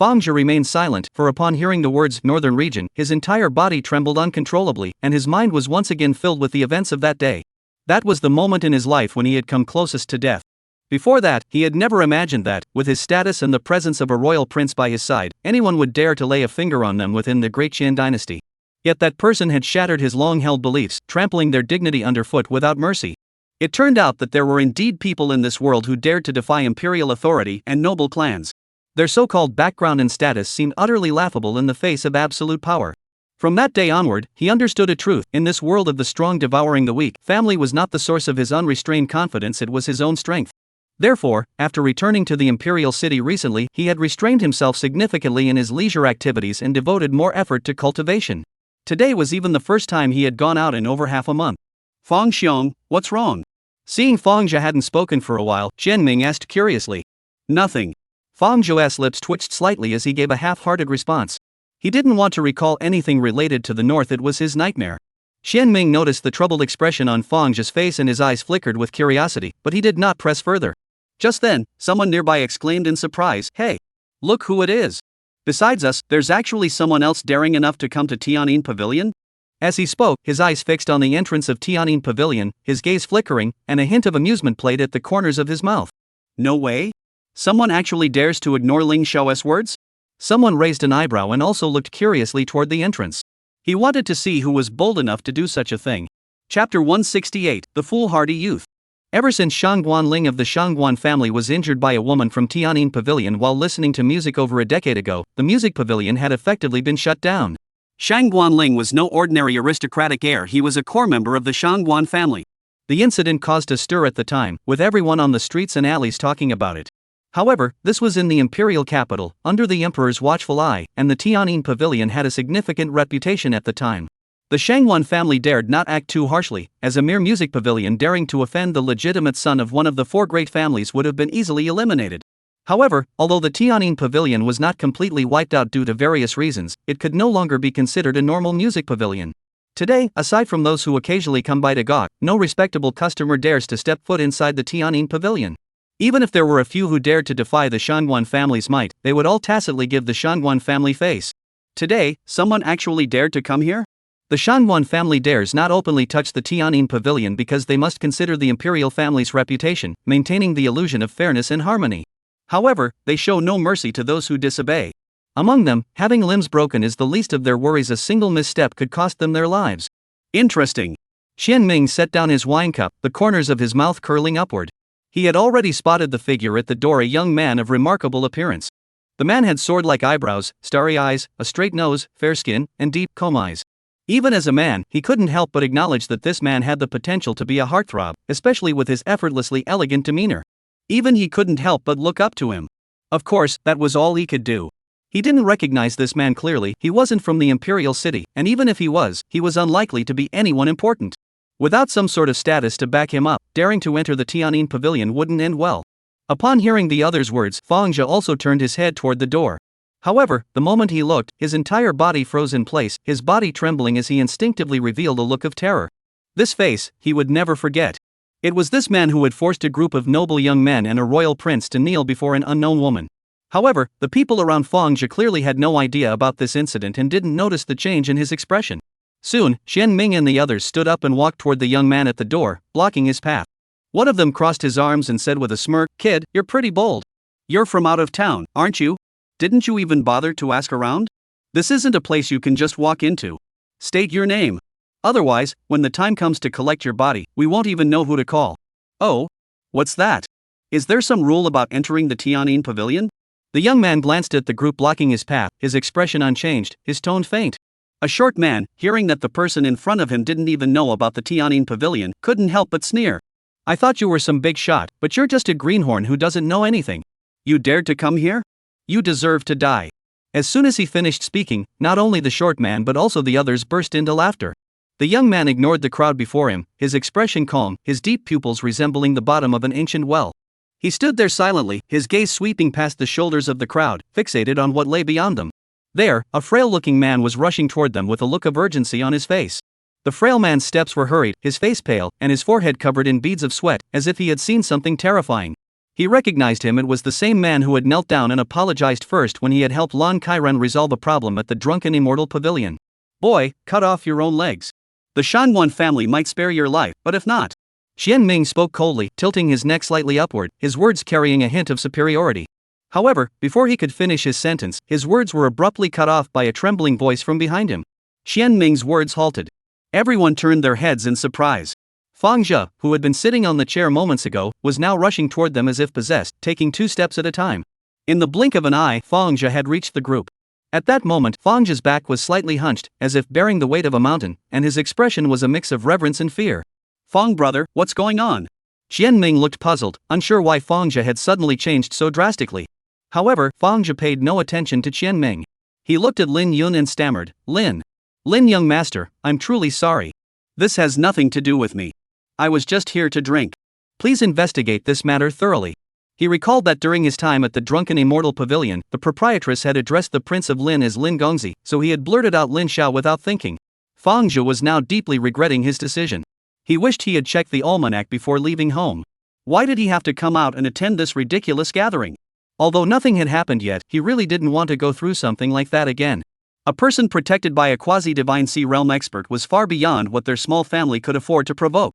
Fang Zhe remained silent, for upon hearing the words northern region, his entire body trembled uncontrollably, and his mind was once again filled with the events of that day. That was the moment in his life when he had come closest to death. Before that, he had never imagined that, with his status and the presence of a royal prince by his side, anyone would dare to lay a finger on them within the great Qian dynasty. Yet that person had shattered his long-held beliefs, trampling their dignity underfoot without mercy. It turned out that there were indeed people in this world who dared to defy imperial authority and noble clans. Their so-called background and status seemed utterly laughable in the face of absolute power. From that day onward, he understood a truth: in this world of the strong devouring the weak, family was not the source of his unrestrained confidence, it was his own strength. Therefore, after returning to the imperial city recently, he had restrained himself significantly in his leisure activities and devoted more effort to cultivation. Today was even the first time he had gone out in over half a month.
Fang Xiong, what's wrong?
Seeing Fang Zhe hadn't spoken for a while, Qian Ming asked curiously.
Nothing.
Fang Zhe's lips twitched slightly as he gave a half-hearted response. He didn't want to recall anything related to the north, it was his nightmare. Qian Ming noticed the troubled expression on Fang Zhe's face and his eyes flickered with curiosity, but he did not press further.
Just then, someone nearby exclaimed in surprise, "Hey! Look who it is! Besides us, there's actually someone else daring enough to come to Tian'an Pavilion?"
As he spoke, his eyes fixed on the entrance of Tian'an Pavilion, his gaze flickering, and a hint of amusement played at the corners of his mouth.
No way? Someone actually dares to ignore Ling Xiao's words?
Someone raised an eyebrow and also looked curiously toward the entrance.
He wanted to see who was bold enough to do such a thing. Chapter 168, The Foolhardy Youth.
Ever since Shangguan Ling of the Shangguan family was injured by a woman from Tian'an Pavilion while listening to music over a decade ago, the music pavilion had effectively been shut down.
Shangguan Ling was no ordinary aristocratic heir, he was a core member of the Shangguan family.
The incident caused a stir at the time, with everyone on the streets and alleys talking about it. However, this was in the imperial capital, under the emperor's watchful eye, and the Tian'an Pavilion had a significant reputation at the time. The Shangguan family dared not act too harshly, as a mere music pavilion daring to offend the legitimate son of one of the four great families would have been easily eliminated. However, although the Tian'an Pavilion was not completely wiped out due to various reasons, it could no longer be considered a normal music pavilion. Today, aside from those who occasionally come by to gawk, no respectable customer dares to step foot inside the Tian'an Pavilion. Even if there were a few who dared to defy the Shangguan family's might, they would all tacitly give the Shangguan family face.
Today, someone actually dared to come here?
The Shangguan family dares not openly touch the Tian'an Pavilion because they must consider the imperial family's reputation, maintaining the illusion of fairness and harmony. However, they show no mercy to those who disobey. Among them, having limbs broken is the least of their worries. A single misstep could cost them their lives.
Interesting.
Qian Ming set down his wine cup, the corners of his mouth curling upward. He had already spotted the figure at the door, a young man of remarkable appearance. The man had sword-like eyebrows, starry eyes, a straight nose, fair skin, and deep comb eyes. Even as a man, he couldn't help but acknowledge that this man had the potential to be a heartthrob, especially with his effortlessly elegant demeanor. Even he couldn't help but look up to him. Of course, that was all he could do. He didn't recognize this man clearly, he wasn't from the imperial city, and even if he was unlikely to be anyone important. Without some sort of status to back him up, daring to enter the Tian'an Pavilion wouldn't end well. Upon hearing the other's words, Fang Zhe also turned his head toward the door. However, the moment he looked, his entire body froze in place, his body trembling as he instinctively revealed a look of terror. This face, he would never forget. It was this man who had forced a group of noble young men and a royal prince to kneel before an unknown woman. However, the people around Fang Zhe clearly had no idea about this incident and didn't notice the change in his expression. Soon, Qian Ming and the others stood up and walked toward the young man at the door, blocking his path. One of them crossed his arms and said with a smirk, "Kid, you're pretty bold.
You're from out of town, aren't you? Didn't you even bother to ask around? This isn't a place you can just walk into. State your name. Otherwise, when the time comes to collect your body, we won't even know who to call." "Oh? What's that? Is there some rule about entering the Tian'an Pavilion?"
The young man glanced at the group blocking his path, his expression unchanged, his tone faint.
A short man, hearing that the person in front of him didn't even know about the Tian'an Pavilion, couldn't help but sneer.
"I thought you were some big shot, but you're just a greenhorn who doesn't know anything.
You dared to come here?
You deserve to die." As soon as he finished speaking, not only the short man but also the others burst into laughter. The young man ignored the crowd before him, his expression calm, his deep pupils resembling the bottom of an ancient well. He stood there silently, his gaze sweeping past the shoulders of the crowd, fixated on what lay beyond them. There, a frail-looking man was rushing toward them with a look of urgency on his face. The frail man's steps were hurried, his face pale, and his forehead covered in beads of sweat, as if he had seen something terrifying. He recognized him. It was the same man who had knelt down and apologized first when he had helped Lon Kairen resolve a problem at the Drunken Immortal Pavilion.
Boy, cut off your own legs. The Shangwan family might spare your life, but if not.
Qian Ming spoke coldly, tilting his neck slightly upward, his words carrying a hint of superiority. However, before he could finish his sentence, his words were abruptly cut off by a trembling voice from behind him.
Qian Ming's words halted. Everyone turned their heads in surprise.
Fang Zhe, who had been sitting on the chair moments ago, was now rushing toward them as if possessed, taking 2 steps at a time. In the blink of an eye, Fang Zhe had reached the group. At that moment, Fang Zhe's back was slightly hunched, as if bearing the weight of a mountain, and his expression was a mix of reverence and fear.
Fang brother, what's going on?
Qian Ming looked puzzled, unsure why Fang Zhe had suddenly changed so drastically. However, Fang Zhe paid no attention to Qian Ming. He looked at Lin Yun and stammered, Lin, young master, I'm truly sorry.
This has nothing to do with me. I was just here to drink.
Please investigate this matter thoroughly. He recalled that during his time at the Drunken Immortal Pavilion, the proprietress had addressed the Prince of Lin as Lin Gongzi, so he had blurted out Lin Xiao without thinking. Fang Zhe was now deeply regretting his decision. He wished he had checked the almanac before leaving home.
Why did he have to come out and attend this ridiculous gathering?
Although nothing had happened yet, he really didn't want to go through something like that again.
A person protected by a quasi-divine sea realm expert was far beyond what their small family could afford to provoke.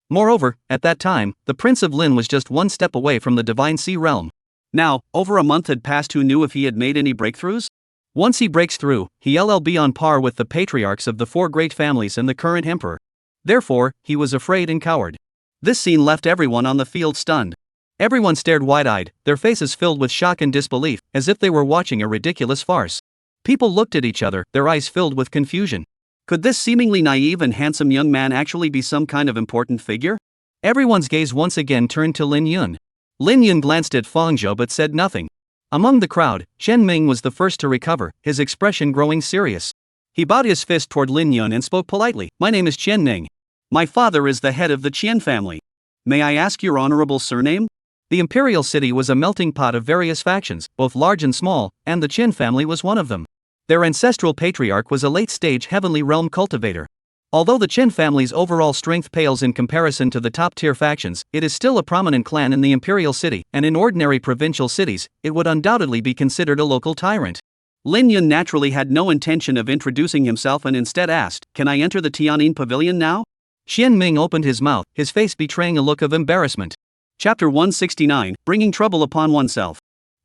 Moreover, at that time, the Prince of Lin was just 1 step away from the Divine Sea Realm.
Now, over a month had passed. Who knew if he had made any breakthroughs?
Once he breaks through, he'll be on par with the patriarchs of the 4 great families and the current emperor. Therefore, he was afraid and cowered.
This scene left everyone on the field stunned.
Everyone stared wide-eyed, their faces filled with shock and disbelief, as if they were watching a ridiculous farce. People looked at each other, their eyes filled with confusion.
Could this seemingly naive and handsome young man actually be some kind of important figure?
Everyone's gaze once again turned to Lin Yun. Lin Yun glanced at Fang Zhe but said nothing. Among the crowd, Qian Ming was the first to recover, his expression growing serious. He bowed his fist toward Lin Yun and spoke politely, My name is Qian Ming.
My father is the head of the Qian family. May I ask your honorable surname?
The imperial city was a melting pot of various factions, both large and small, and the Qin family was one of them. Their ancestral patriarch was a late-stage heavenly realm cultivator. Although the Qin family's overall strength pales in comparison to the top-tier factions, it is still a prominent clan in the imperial city, and in ordinary provincial cities, it would undoubtedly be considered a local tyrant.
Lin Yun naturally had no intention of introducing himself and instead asked, Can I enter the Tianyin Pavilion now?
Qian Ming opened his mouth, his face betraying a look of embarrassment.
Chapter 169, Bringing Trouble Upon Oneself.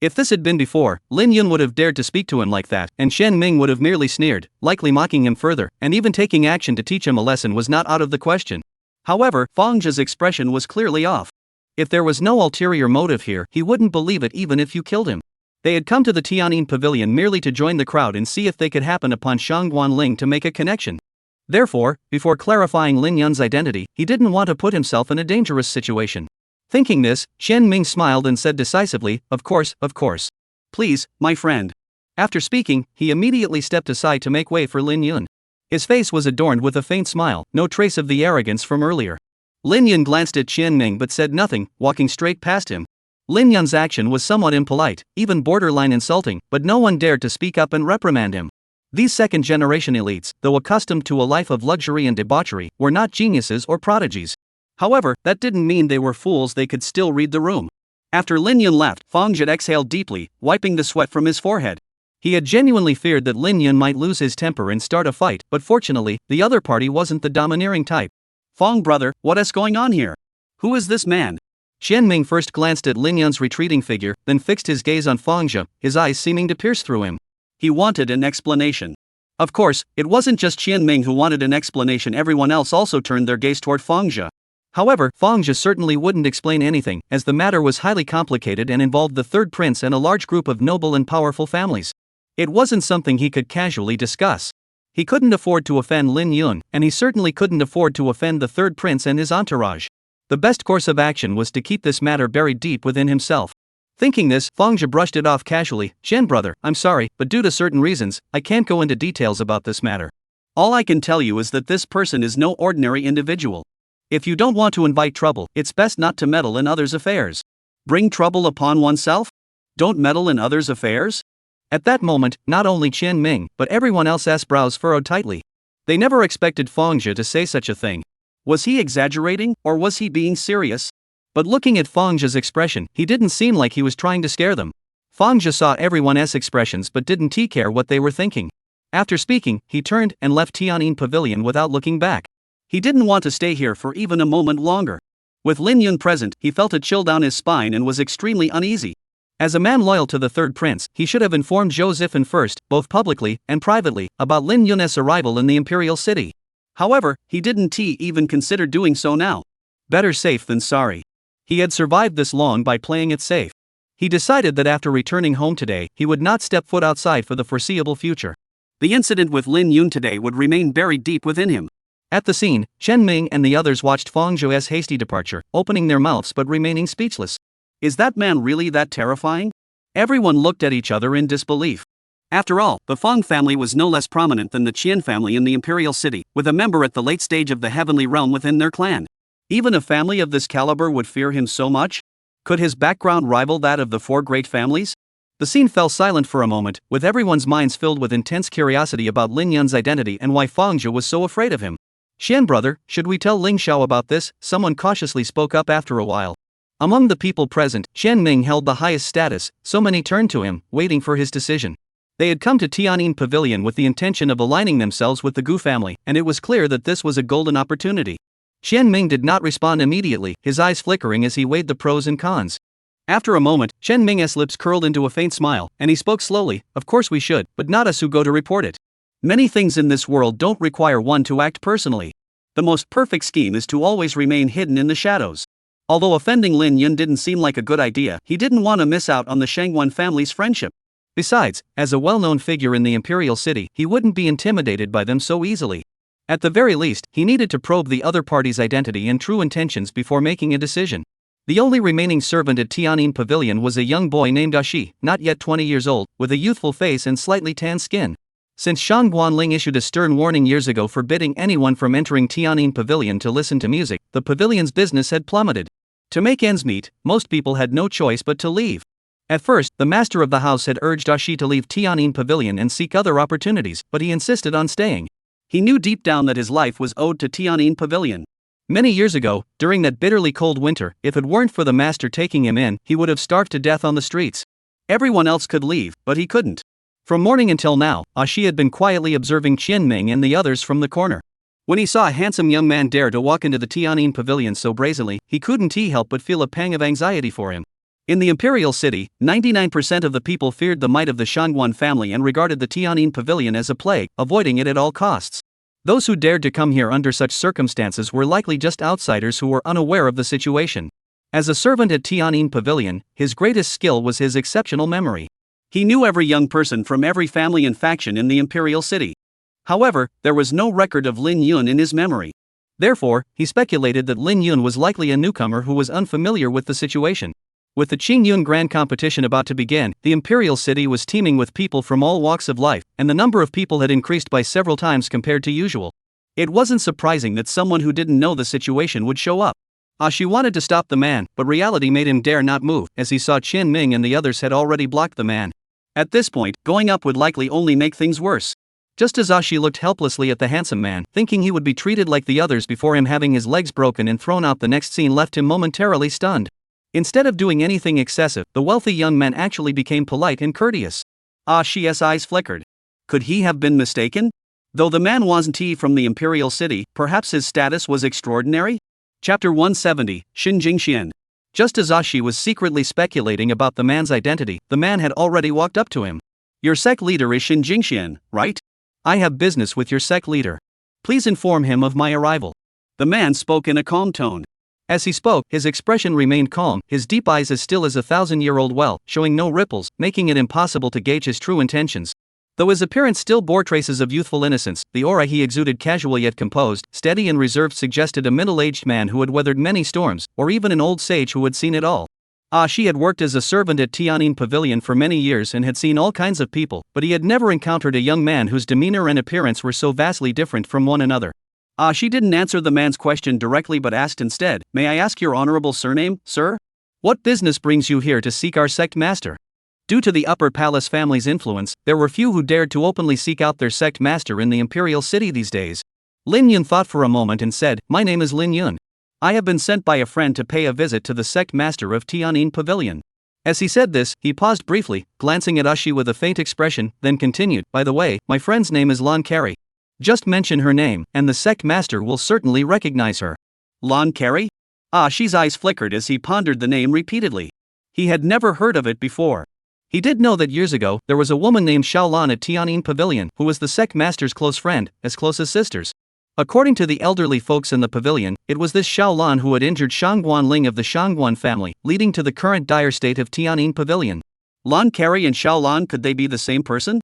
If this had been before, Lin Yun would have dared to speak to him like that, and Qian Ming would have merely sneered, likely mocking him further, and even taking action to teach him a lesson was not out of the question. However, Fang Zhe's expression was clearly off. If there was no ulterior motive here, he wouldn't believe it even if you killed him. They had come to the Tianyin Pavilion merely to join the crowd and see if they could happen upon Shangguan Ling to make a connection. Therefore, before clarifying Lin Yun's identity, he didn't want to put himself in a dangerous situation. Thinking this, Qian Ming smiled and said decisively, Of course.
Please, my friend.
After speaking, he immediately stepped aside to make way for Lin Yun. His face was adorned with a faint smile, no trace of the arrogance from earlier. Lin Yun glanced at Qian Ming but said nothing, walking straight past him. Lin Yun's action was somewhat impolite, even borderline insulting, but no one dared to speak up and reprimand him. These second-generation elites, though accustomed to a life of luxury and debauchery, were not geniuses or prodigies. However, that didn't mean they were fools. They could still read the room. After Lin Yun left, Fang Zhe exhaled deeply, wiping the sweat from his forehead. He had genuinely feared that Lin Yun might lose his temper and start a fight, but fortunately, the other party wasn't the domineering type.
Fang brother, what is going on here? Who is this man?
Qian Ming first glanced at Lin Yun's retreating figure, then fixed his gaze on Fang Zhe, his eyes seeming to pierce through him.
He wanted an explanation. Of course, it wasn't just Qian Ming who wanted an explanation. Everyone else also turned their gaze toward Fang Zhe.
However, Fang Zhe certainly wouldn't explain anything, as the matter was highly complicated and involved the third prince and a large group of noble and powerful families. It wasn't something he could casually discuss. He couldn't afford to offend Lin Yun, and he certainly couldn't afford to offend the third prince and his entourage. The best course of action was to keep this matter buried deep within himself. Thinking this, Fang Zhe brushed it off casually. Qian brother, I'm sorry, but due to certain reasons, I can't go into details about this matter.
All I can tell you is that this person is no ordinary individual. If you don't want to invite trouble, it's best not to meddle in others' affairs. Bring trouble upon oneself? Don't meddle in others' affairs?
At that moment, not only Qian Ming, but everyone else's brows furrowed tightly. They never expected Fang Zhe to say such a thing.
Was he exaggerating, or was he being serious?
But looking at Fang Zhe's expression, he didn't seem like he was trying to scare them. Fang Zhe saw everyone's expressions but didn't care what they were thinking. After speaking, he turned and left Tian'an Pavilion without looking back.
He didn't want to stay here for even a moment longer. With Lin Yun present, he felt a chill down his spine and was extremely uneasy.
As a man loyal to the third prince, he should have informed Zhou Zifen first, both publicly and privately, about Lin Yun's arrival in the imperial city.
However, he didn't even consider doing so now.
Better safe than sorry. He had survived this long by playing it safe. He decided that after returning home today, he would not step foot outside for the foreseeable future.
The incident with Lin Yun today would remain buried deep within him.
At the scene, Chen Ming and the others watched Fang Zhe's hasty departure, opening their mouths but remaining speechless.
Is that man really that terrifying? Everyone looked at each other in disbelief. After all, the Fang family was no less prominent than the Qian family in the imperial city, with a member at the late stage of the heavenly realm within their clan. Even a family of this caliber would fear him so much? Could his background rival that of the four great families? The scene fell silent for a moment, with everyone's minds filled with intense curiosity about Lin Yun's identity and why Fang Zhe was so afraid of him. Xian brother, should we tell Ling Xiao about this? Someone cautiously spoke up after a while. Among the people present, Chen Ming held the highest status, so many turned to him, waiting for his decision. They had come to Tian'an Pavilion with the intention of aligning themselves with the Gu family, and it was clear that this was a golden opportunity. Chen Ming did not respond immediately, his eyes flickering as he weighed the pros and cons. After a moment, Chen Ming's lips curled into a faint smile, and he spoke slowly. Of course we should, but not us who go to report it. Many things in this world don't require one to act personally. The most perfect scheme is to always remain hidden in the shadows. Although offending Lin Yun didn't seem like a good idea, he didn't want to miss out on the Shangwan family's friendship. Besides, as a well-known figure in the imperial city, he wouldn't be intimidated by them so easily. At the very least, he needed to probe the other party's identity and true intentions before making a decision. The only remaining servant at Tian'an Pavilion was a young boy named Ashi, not yet 20 years old, with a youthful face and slightly tanned skin. Since Shang Guanling issued a stern warning years ago forbidding anyone from entering Tian'an Pavilion to listen to music, the pavilion's business had plummeted. To make ends meet, most people had no choice but to leave. At first, the master of the house had urged Ashi to leave Tian'an Pavilion and seek other opportunities, but he insisted on staying. He knew deep down that his life was owed to Tian'an Pavilion. Many years ago, during that bitterly cold winter, if it weren't for the master taking him in, he would have starved to death on the streets. Everyone else could leave, but he couldn't. From morning until now, Ashi had been quietly observing Qian Ming and the others from the corner. When he saw a handsome young man dare to walk into the Tian'an Pavilion so brazenly, he couldn't help but feel a pang of anxiety for him. In the imperial city, 99% of the people feared the might of the Shangwan family and regarded the Tian'an Pavilion as a plague, avoiding it at all costs. Those who dared to come here under such circumstances were likely just outsiders who were unaware of the situation. As a servant at Tian'an Pavilion, his greatest skill was his exceptional memory. He knew every young person from every family and faction in the imperial city. However, there was no record of Lin Yun in his memory. Therefore, he speculated that Lin Yun was likely a newcomer who was unfamiliar with the situation. With the Qingyun Grand Competition about to begin, the imperial city was teeming with people from all walks of life, and the number of people had increased by several times compared to usual. It wasn't surprising that someone who didn't know the situation would show up. Ashi wanted to stop the man, but reality made him dare not move, as he saw Qian Ming and the others had already blocked the man. At this point, going up would likely only make things worse. Just as Ashi looked helplessly at the handsome man, thinking he would be treated like the others before him having his legs broken and thrown out, the next scene left him momentarily stunned. Instead of doing anything excessive, the wealthy young man actually became polite and courteous. Ashi's eyes flickered. Could he have been mistaken? Though the man wasn't from the imperial city, perhaps his status was extraordinary? Chapter 170, Xinjingxian. Just as Ashi was secretly speculating about the man's identity, the man had already walked up to him. Your sect leader is Xinjingxian, right? I have business with your sect leader. Please inform him of my arrival. The man spoke in a calm tone. As he spoke, his expression remained calm, his deep eyes as still as a 1,000-year-old well, showing no ripples, making it impossible to gauge his true intentions. Though his appearance still bore traces of youthful innocence, the aura he exuded, casual yet composed, steady and reserved, suggested a middle-aged man who had weathered many storms, or even an old sage who had seen it all. Ashi had worked as a servant at Tian'an Pavilion for many years and had seen all kinds of people, but he had never encountered a young man whose demeanor and appearance were so vastly different from one another. Ashi didn't answer the man's question directly but asked instead, "May I ask your honorable surname, sir? What business brings you here to seek our sect master?" Due to the upper palace family's influence, there were few who dared to openly seek out their sect master in the imperial city these days. Lin Yun thought for a moment and said, "My name is Lin Yun." I have been sent by a friend to pay a visit to the sect master of Tian'in Pavilion. As he said this, he paused briefly, glancing at Ashi with a faint expression, then continued, by the way, my friend's name is Lan Carey. Just mention her name, and the sect master will certainly recognize her. Lan Carey? Ashi's eyes flickered as he pondered the name repeatedly. He had never heard of it before. He did know that years ago, there was a woman named Xiaolan at Tian'in Pavilion who was the sect master's close friend, as close as sisters. According to the elderly folks in the pavilion, it was this Xiaolan who had injured Shangguan Ling of the Shangguan family, leading to the current dire state of Tian'in Pavilion. Lan Carey and Xiaolan, could they be the same person?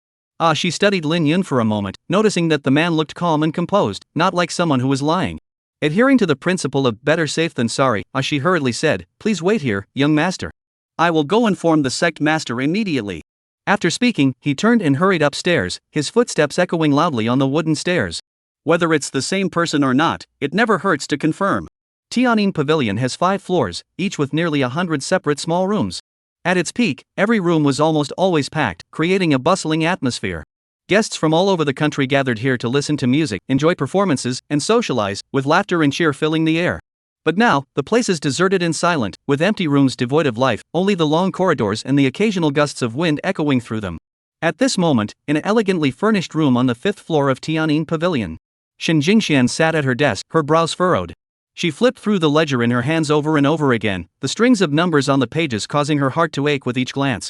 She studied Lin Yun for a moment, noticing that the man looked calm and composed, not like someone who was lying. Adhering to the principle of better safe than sorry, she hurriedly said, please wait here, young master. I will go inform the sect master immediately. After speaking, he turned and hurried upstairs, his footsteps echoing loudly on the wooden stairs. Whether it's the same person or not, it never hurts to confirm. Tian'in Pavilion has 5 floors, each with nearly 100 separate small rooms. At its peak, every room was almost always packed, creating a bustling atmosphere. Guests from all over the country gathered here to listen to music, enjoy performances, and socialize, with laughter and cheer filling the air. But now, the place is deserted and silent, with empty rooms devoid of life, only the long corridors and the occasional gusts of wind echoing through them. At this moment, in an elegantly furnished room on the 5th floor of Tian'in Pavilion, Shen Jingxian sat at her desk, her brows furrowed. She flipped through the ledger in her hands over and over again, the strings of numbers on the pages causing her heart to ache with each glance.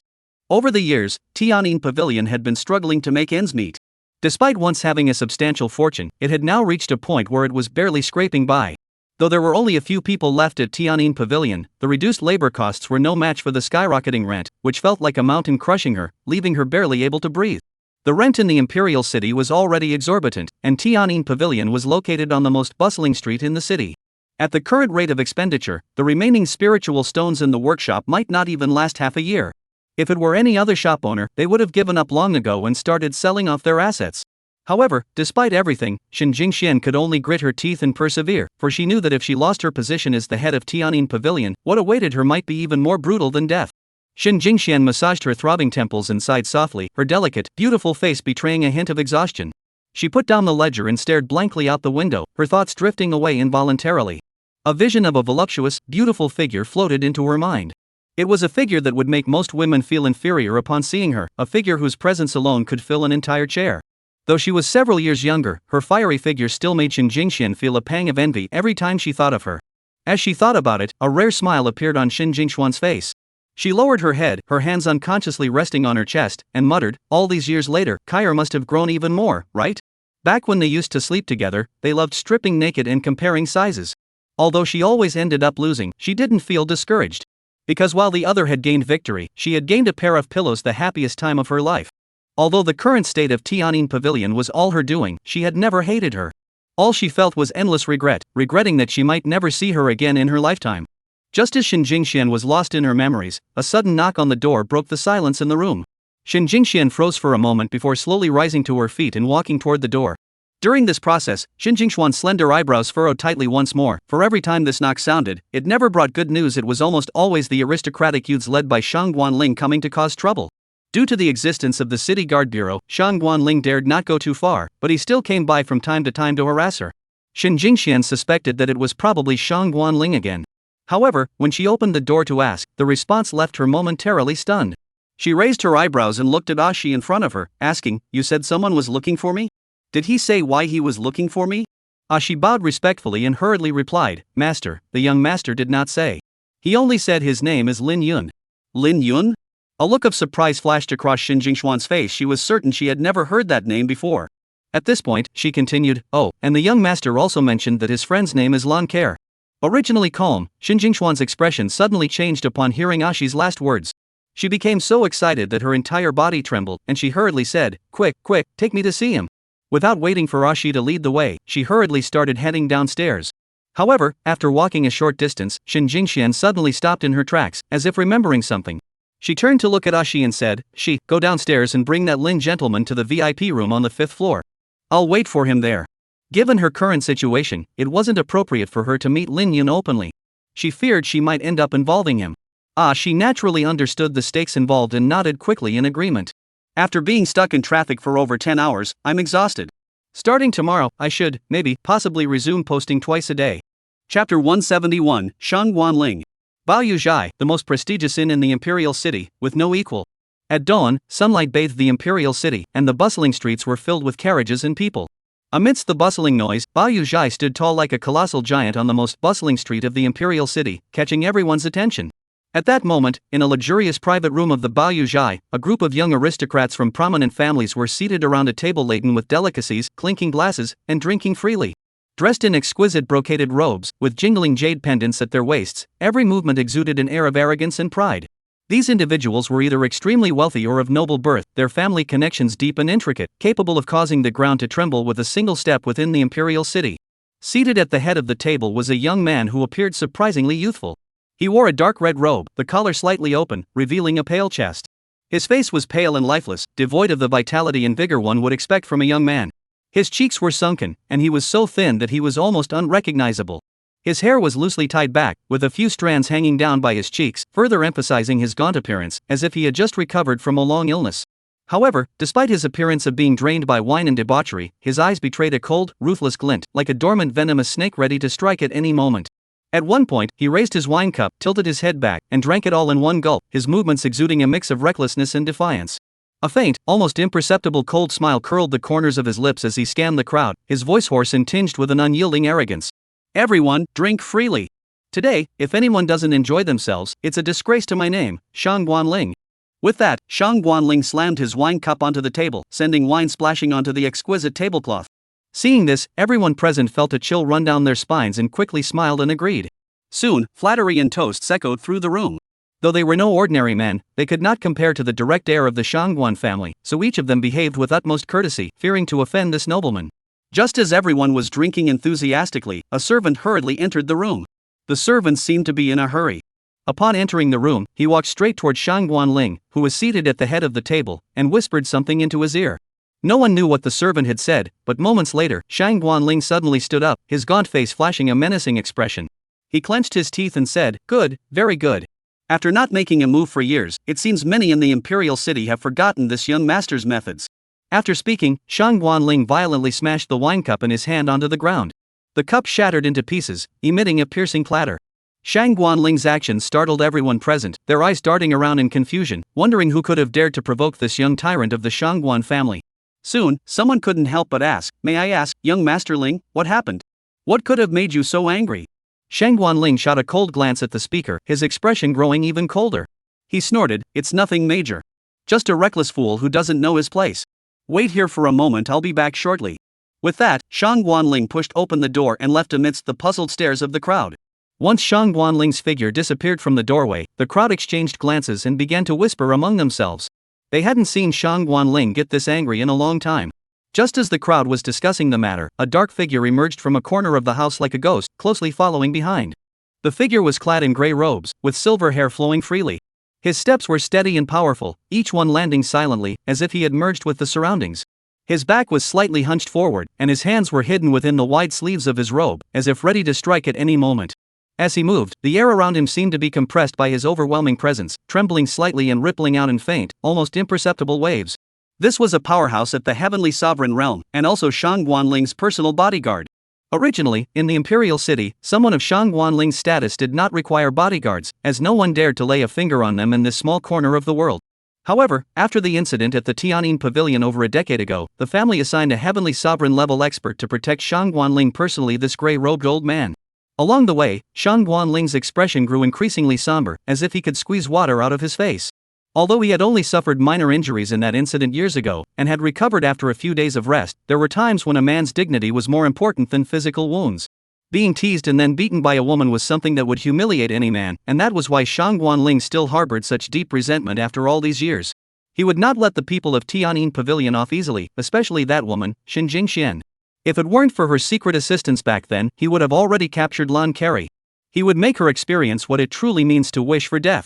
Over the years, Tian'in Pavilion had been struggling to make ends meet. Despite once having a substantial fortune, it had now reached a point where it was barely scraping by. Though there were only a few people left at Tian'in Pavilion, the reduced labor costs were no match for the skyrocketing rent, which felt like a mountain crushing her, leaving her barely able to breathe. The rent in the imperial city was already exorbitant, and Tian'in Pavilion was located on the most bustling street in the city. At the current rate of expenditure, the remaining spiritual stones in the workshop might not even last half a year. If it were any other shop owner, they would have given up long ago and started selling off their assets. However, despite everything, Shen Jingxian could only grit her teeth and persevere, for she knew that if she lost her position as the head of Tian'in Pavilion, what awaited her might be even more brutal than death. Shen Jingxian massaged her throbbing temples and sighed softly, her delicate, beautiful face betraying a hint of exhaustion. She put down the ledger and stared blankly out the window, her thoughts drifting away involuntarily. A vision of a voluptuous, beautiful figure floated into her mind. It was a figure that would make most women feel inferior upon seeing her, a figure whose presence alone could fill an entire chair. Though she was several years younger, her fiery figure still made Shen Jingxian feel a pang of envy every time she thought of her. As she thought about it, a rare smile appeared on Shen Jingxian's face. She lowered her head, her hands unconsciously resting on her chest, and muttered, all these years later, Kyer must have grown even more, right? Back when they used to sleep together, they loved stripping naked and comparing sizes. Although she always ended up losing, she didn't feel discouraged. Because while the other had gained victory, she had gained a pair of pillows, the happiest time of her life. Although the current state of Tian'in Pavilion was all her doing, she had never hated her. All she felt was endless regret, regretting that she might never see her again in her lifetime. Just as Shen Jingxian was lost in her memories, a sudden knock on the door broke the silence in the room. Shen Jingxian froze for a moment before slowly rising to her feet and walking toward the door. During this process, Shen Jingxian's slender eyebrows furrowed tightly once more, for every time this knock sounded, it never brought good news. It was almost always the aristocratic youths led by Shangguan Ling coming to cause trouble. Due to the existence of the city guard bureau, Shangguan Ling dared not go too far, but he still came by from time to harass her. Shen Jingxian suspected that it was probably Shangguan Ling again. However, when she opened the door to ask, the response left her momentarily stunned. She raised her eyebrows and looked at Ashi in front of her, asking, you said someone was looking for me? Did he say why he was looking for me? Ashi bowed respectfully and hurriedly replied, Master, the young master did not say. He only said his name is Lin Yun. Lin Yun? A look of surprise flashed across Shen Jingxian's face. She was certain she had never heard that name before. At this point, she continued, oh, and the young master also mentioned that his friend's name is Lan Carey. Originally calm, Shen Jingxian's expression suddenly changed upon hearing Ashi's last words. She became so excited that her entire body trembled, and she hurriedly said, quick, take me to see him. Without waiting for Ashi to lead the way, she hurriedly started heading downstairs. However, after walking a short distance, Shen Jingxian suddenly stopped in her tracks, as if remembering something. She turned to look at Ashi and said, go downstairs and bring that Lin gentleman to the VIP room on the 5th floor. I'll wait for him there. Given her current situation, it wasn't appropriate for her to meet Lin Yun openly. She feared she might end up involving him. She naturally understood the stakes involved and nodded quickly in agreement. After being stuck in traffic for over 10 hours, I'm exhausted. Starting tomorrow, I should, possibly resume posting twice a day. Chapter 171, Shangguanling.
Baoyuzhai, the most prestigious inn in the imperial city, with no equal. At dawn, sunlight bathed the imperial city, and the bustling streets were filled with carriages and people. Amidst the bustling noise, Baoyuzhai stood tall like a colossal giant on the most bustling street of the imperial city, catching everyone's attention. At that moment, in a luxurious private room of the Baoyuzhai, a group of young aristocrats from prominent families were seated around a table laden with delicacies, clinking glasses, and drinking freely. Dressed in exquisite brocaded robes, with jingling jade pendants at their waists, every movement exuded an air of arrogance and pride. These individuals were either extremely wealthy or of noble birth, their family connections deep and intricate, capable of causing the ground to tremble with a single step within the imperial city. Seated at the head of the table was a young man who appeared surprisingly youthful. He wore a dark red robe, the collar slightly open, revealing a pale chest. His face was pale and lifeless, devoid of the vitality and vigor one would expect from a young man. His cheeks were sunken, and he was so thin that he was almost unrecognizable. His hair was loosely tied back, with a few strands hanging down by his cheeks, further emphasizing his gaunt appearance, as if he had just recovered from a long illness. However, despite his appearance of being drained by wine and debauchery, his eyes betrayed a cold, ruthless glint, like a dormant venomous snake ready to strike at any moment. At one point, he raised his wine cup, tilted his head back, and drank it all in one gulp, his movements exuding a mix of recklessness and defiance. A faint, almost imperceptible cold smile curled the corners of his lips as he scanned the crowd, his voice hoarse and tinged with an unyielding arrogance. "Everyone, drink freely. Today, if anyone doesn't enjoy themselves, it's a disgrace to my name, Shangguanling." With that, Shangguanling slammed his wine cup onto the table, sending wine splashing onto the exquisite tablecloth. Seeing this, everyone present felt a chill run down their spines and quickly smiled and agreed. Soon, flattery and toasts echoed through the room. Though they were no ordinary men, they could not compare to the direct heir of the Shangguan family, so each of them behaved with utmost courtesy, fearing to offend this nobleman. Just as everyone was drinking enthusiastically, a servant hurriedly entered the room. The servant seemed to be in a hurry. Upon entering the room, he walked straight toward Shangguanling, who was seated at the head of the table, and whispered something into his ear. No one knew what the servant had said, but moments later, Shangguanling suddenly stood up, his gaunt face flashing a menacing expression. He clenched his teeth and said, "Good, very good." After not making a move for years, it seems many in the imperial city have forgotten this young master's methods. After speaking, Shangguanling violently smashed the wine cup in his hand onto the ground. The cup shattered into pieces, emitting a piercing clatter. Shangguanling's actions startled everyone present, their eyes darting around in confusion, wondering who could have dared to provoke this young tyrant of the Shangguan family. Soon, someone couldn't help but ask, "May I ask, young Masterling, what happened? What could have made you so angry?" Shangguanling shot a cold glance at the speaker, his expression growing even colder. He snorted, "It's nothing major. Just a reckless fool who doesn't know his place. Wait here for a moment, I'll be back shortly." With that, Shangguanling pushed open the door and left amidst the puzzled stares of the crowd. Once Shangguanling's figure disappeared from the doorway, the crowd exchanged glances and began to whisper among themselves. They hadn't seen Shangguanling get this angry in a long time. Just as the crowd was discussing the matter, a dark figure emerged from a corner of the house like a ghost, closely following behind. The figure was clad in gray robes, with silver hair flowing freely. His steps were steady and powerful, each one landing silently, as if he had merged with the surroundings. His back was slightly hunched forward, and his hands were hidden within the wide sleeves of his robe, as if ready to strike at any moment. As he moved, the air around him seemed to be compressed by his overwhelming presence, trembling slightly and rippling out in faint, almost imperceptible waves. This was a powerhouse at the heavenly sovereign realm, and also Shangguanling's personal bodyguard. Originally, in the imperial city, someone of Shangguanling's status did not require bodyguards, as no one dared to lay a finger on them in this small corner of the world. However, after the incident at the Tianyin Pavilion over a decade ago, the family assigned a heavenly sovereign-level expert to protect Shangguanling personally, this gray-robed old man. Along the way, Shangguanling's expression grew increasingly somber, as if he could squeeze water out of his face. Although he had only suffered minor injuries in that incident years ago, and had recovered after a few days of rest, there were times when a man's dignity was more important than physical wounds. Being teased and then beaten by a woman was something that would humiliate any man, and that was why Shangguanling still harbored such deep resentment after all these years. He would not let the people of Tianyin Pavilion off easily, especially that woman, Xinjingxian. If it weren't for her secret assistance back then, he would have already captured Lan Carey. He would make her experience what it truly means to wish for death.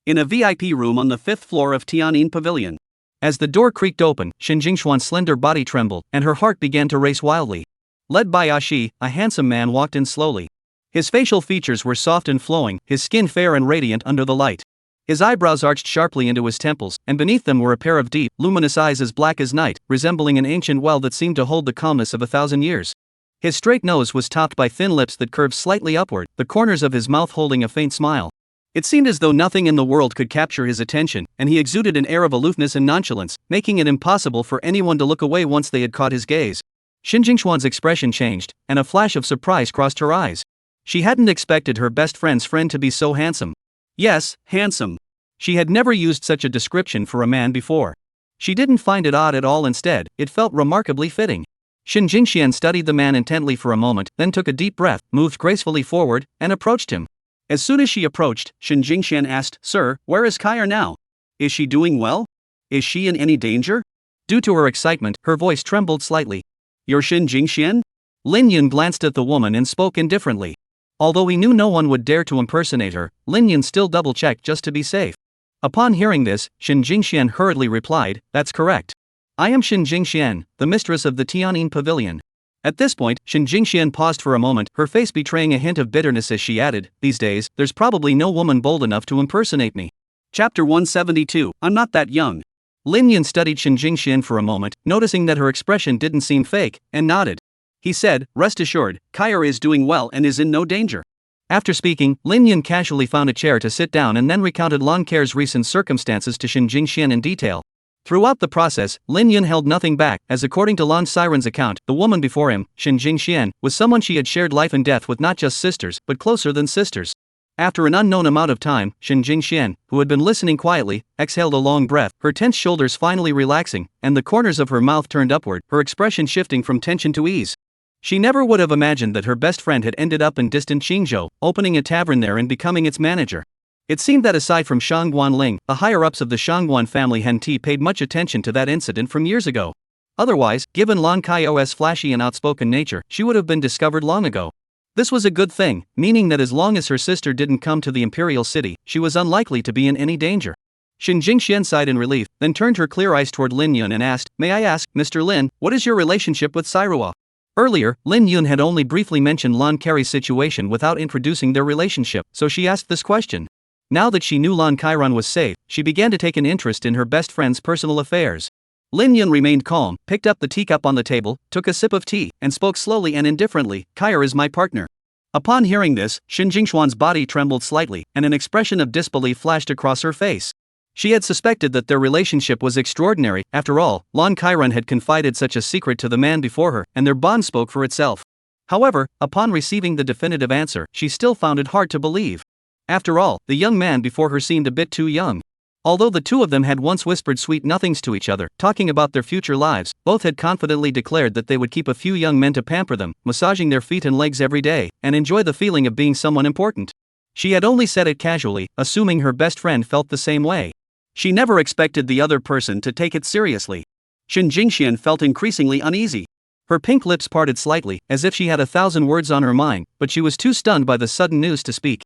In a VIP room on the 5th floor of Tianyin Pavilion. As the door creaked open, Xinjingxian's slender body trembled, and her heart began to race wildly. Led by Ashi, a handsome man walked in slowly. His facial features were soft and flowing, his skin fair and radiant under the light. His eyebrows arched sharply into his temples, and beneath them were a pair of deep, luminous eyes as black as night, resembling an ancient well that seemed to hold the calmness of 1,000 years. His straight nose was topped by thin lips that curved slightly upward, the corners of his mouth holding a faint smile. It seemed as though nothing in the world could capture his attention, and he exuded an air of aloofness and nonchalance, making it impossible for anyone to look away once they had caught his gaze. Shin Jingxuan's expression changed, and a flash of surprise crossed her eyes. She hadn't expected her best friend's friend to be so handsome. Yes, handsome. She had never used such a description for a man before. She didn't find it odd at all, instead, it felt remarkably fitting. Shin Jingxian studied the man intently for a moment, then took a deep breath, moved gracefully forward, and approached him. As soon as she approached, Shin Jingxian asked, "Sir, where is Kaya now? Is she doing well? Is she in any danger?" Due to her excitement, her voice trembled slightly. "You're Shin Jingxian?" Lin Yun glanced at the woman and spoke indifferently. Although he knew no one would dare to impersonate her, Lin Yun still double-checked just to be safe. Upon hearing this, Shin Jingxian hurriedly replied, "That's correct. I am Shin Jingxian, the mistress of the Tianyin Pavilion." At this point, Shin Jingxian paused for a moment, her face betraying a hint of bitterness as she added, "These days, there's probably no woman bold enough to impersonate me." Chapter 172, I'm not that young. Lin Yun studied Shin Jingxian for a moment, noticing that her expression didn't seem fake, and nodded. He said, "Rest assured, Kaya is doing well and is in no danger." After speaking, Lin Yun casually found a chair to sit down and then recounted Lan Kair's recent circumstances to Shin Jingxian in detail. Throughout the process, Lin Yun held nothing back, as according to Lan Siren's account, the woman before him, Shin Jingxian, was someone she had shared life and death with, not just sisters, but closer than sisters. After an unknown amount of time, Shin Jingxian, who had been listening quietly, exhaled a long breath, her tense shoulders finally relaxing, and the corners of her mouth turned upward, her expression shifting from tension to ease. She never would have imagined that her best friend had ended up in distant Qingzhou, opening a tavern there and becoming its manager. It seemed that aside from Shangguan Ling, the higher-ups of the Shangguan family Henti paid much attention to that incident from years ago. Otherwise, given Lan Kai's flashy and outspoken nature, she would have been discovered long ago. This was a good thing, meaning that as long as her sister didn't come to the imperial city, she was unlikely to be in any danger. Shin Jingxian sighed in relief, then turned her clear eyes toward Lin Yun and asked, "May I ask, Mr. Lin, what is your relationship with Sairua?" Earlier, Lin Yun had only briefly mentioned Lan Kai's situation without introducing their relationship, so she asked this question. Now that she knew Lan Kairan was safe, she began to take an interest in her best friend's personal affairs. Lin Yun remained calm, picked up the teacup on the table, took a sip of tea, and spoke slowly and indifferently, "Kaya is my partner." Upon hearing this, Shin Jingxuan's body trembled slightly, and an expression of disbelief flashed across her face. She had suspected that their relationship was extraordinary. After all, Lan Kairan had confided such a secret to the man before her, and their bond spoke for itself. However, upon receiving the definitive answer, she still found it hard to believe. After all, the young man before her seemed a bit too young. Although the two of them had once whispered sweet nothings to each other, talking about their future lives, both had confidently declared that they would keep a few young men to pamper them, massaging their feet and legs every day, and enjoy the feeling of being someone important. She had only said it casually, assuming her best friend felt the same way. She never expected the other person to take it seriously. Shin Jingxian felt increasingly uneasy. Her pink lips parted slightly, as if she had 1,000 words on her mind, but she was too stunned by the sudden news to speak.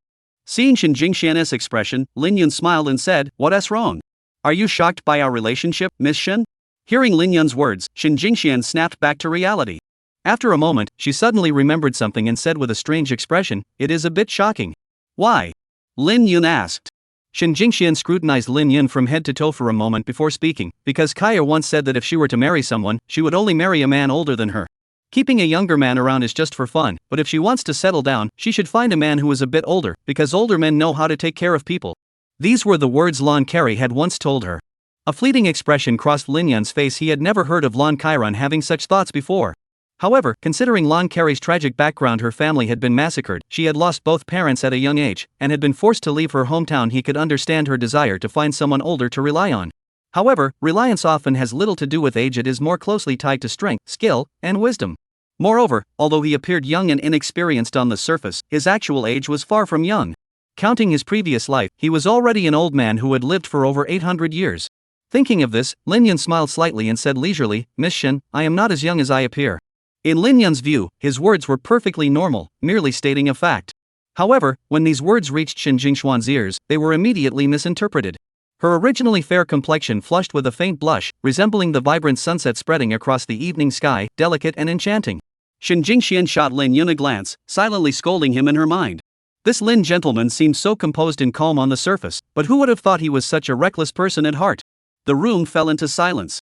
Seeing Shin Jingxian's expression, Lin Yun smiled and said, "What's wrong? Are you shocked by our relationship, Miss Shin?" Hearing Lin Yun's words, Shin Jingxian snapped back to reality. After a moment, she suddenly remembered something and said with a strange expression, "It is a bit shocking." "Why?" Lin Yun asked. Shin Jingxian scrutinized Lin Yun from head to toe for a moment before speaking, because Kaya once said that if she were to marry someone, she would only marry a man older than her. Keeping a younger man around is just for fun, but if she wants to settle down, she should find a man who is a bit older, because older men know how to take care of people. These were the words Lan Kai had once told her. A fleeting expression crossed Lin Yun's face. He had never heard of Lan Kairan having such thoughts before. However, considering Lan Kai's tragic background, her family had been massacred, she had lost both parents at a young age, and had been forced to leave her hometown. He could understand her desire to find someone older to rely on. However, reliance often has little to do with age. It is more closely tied to strength, skill, and wisdom. Moreover, although he appeared young and inexperienced on the surface, his actual age was far from young. Counting his previous life, he was already an old man who had lived for over 800 years. Thinking of this, Lin Yun smiled slightly and said leisurely, "Miss Shin, I am not as young as I appear." In Lin Yun's view, his words were perfectly normal, merely stating a fact. However, when these words reached Shin Jingxuan's ears, they were immediately misinterpreted. Her originally fair complexion flushed with a faint blush, resembling the vibrant sunset spreading across the evening sky, delicate and enchanting. Shin Jingxian shot Lin Yun a glance, silently scolding him in her mind. This Lin gentleman seemed so composed and calm on the surface, but who would have thought he was such a reckless person at heart? The room fell into silence.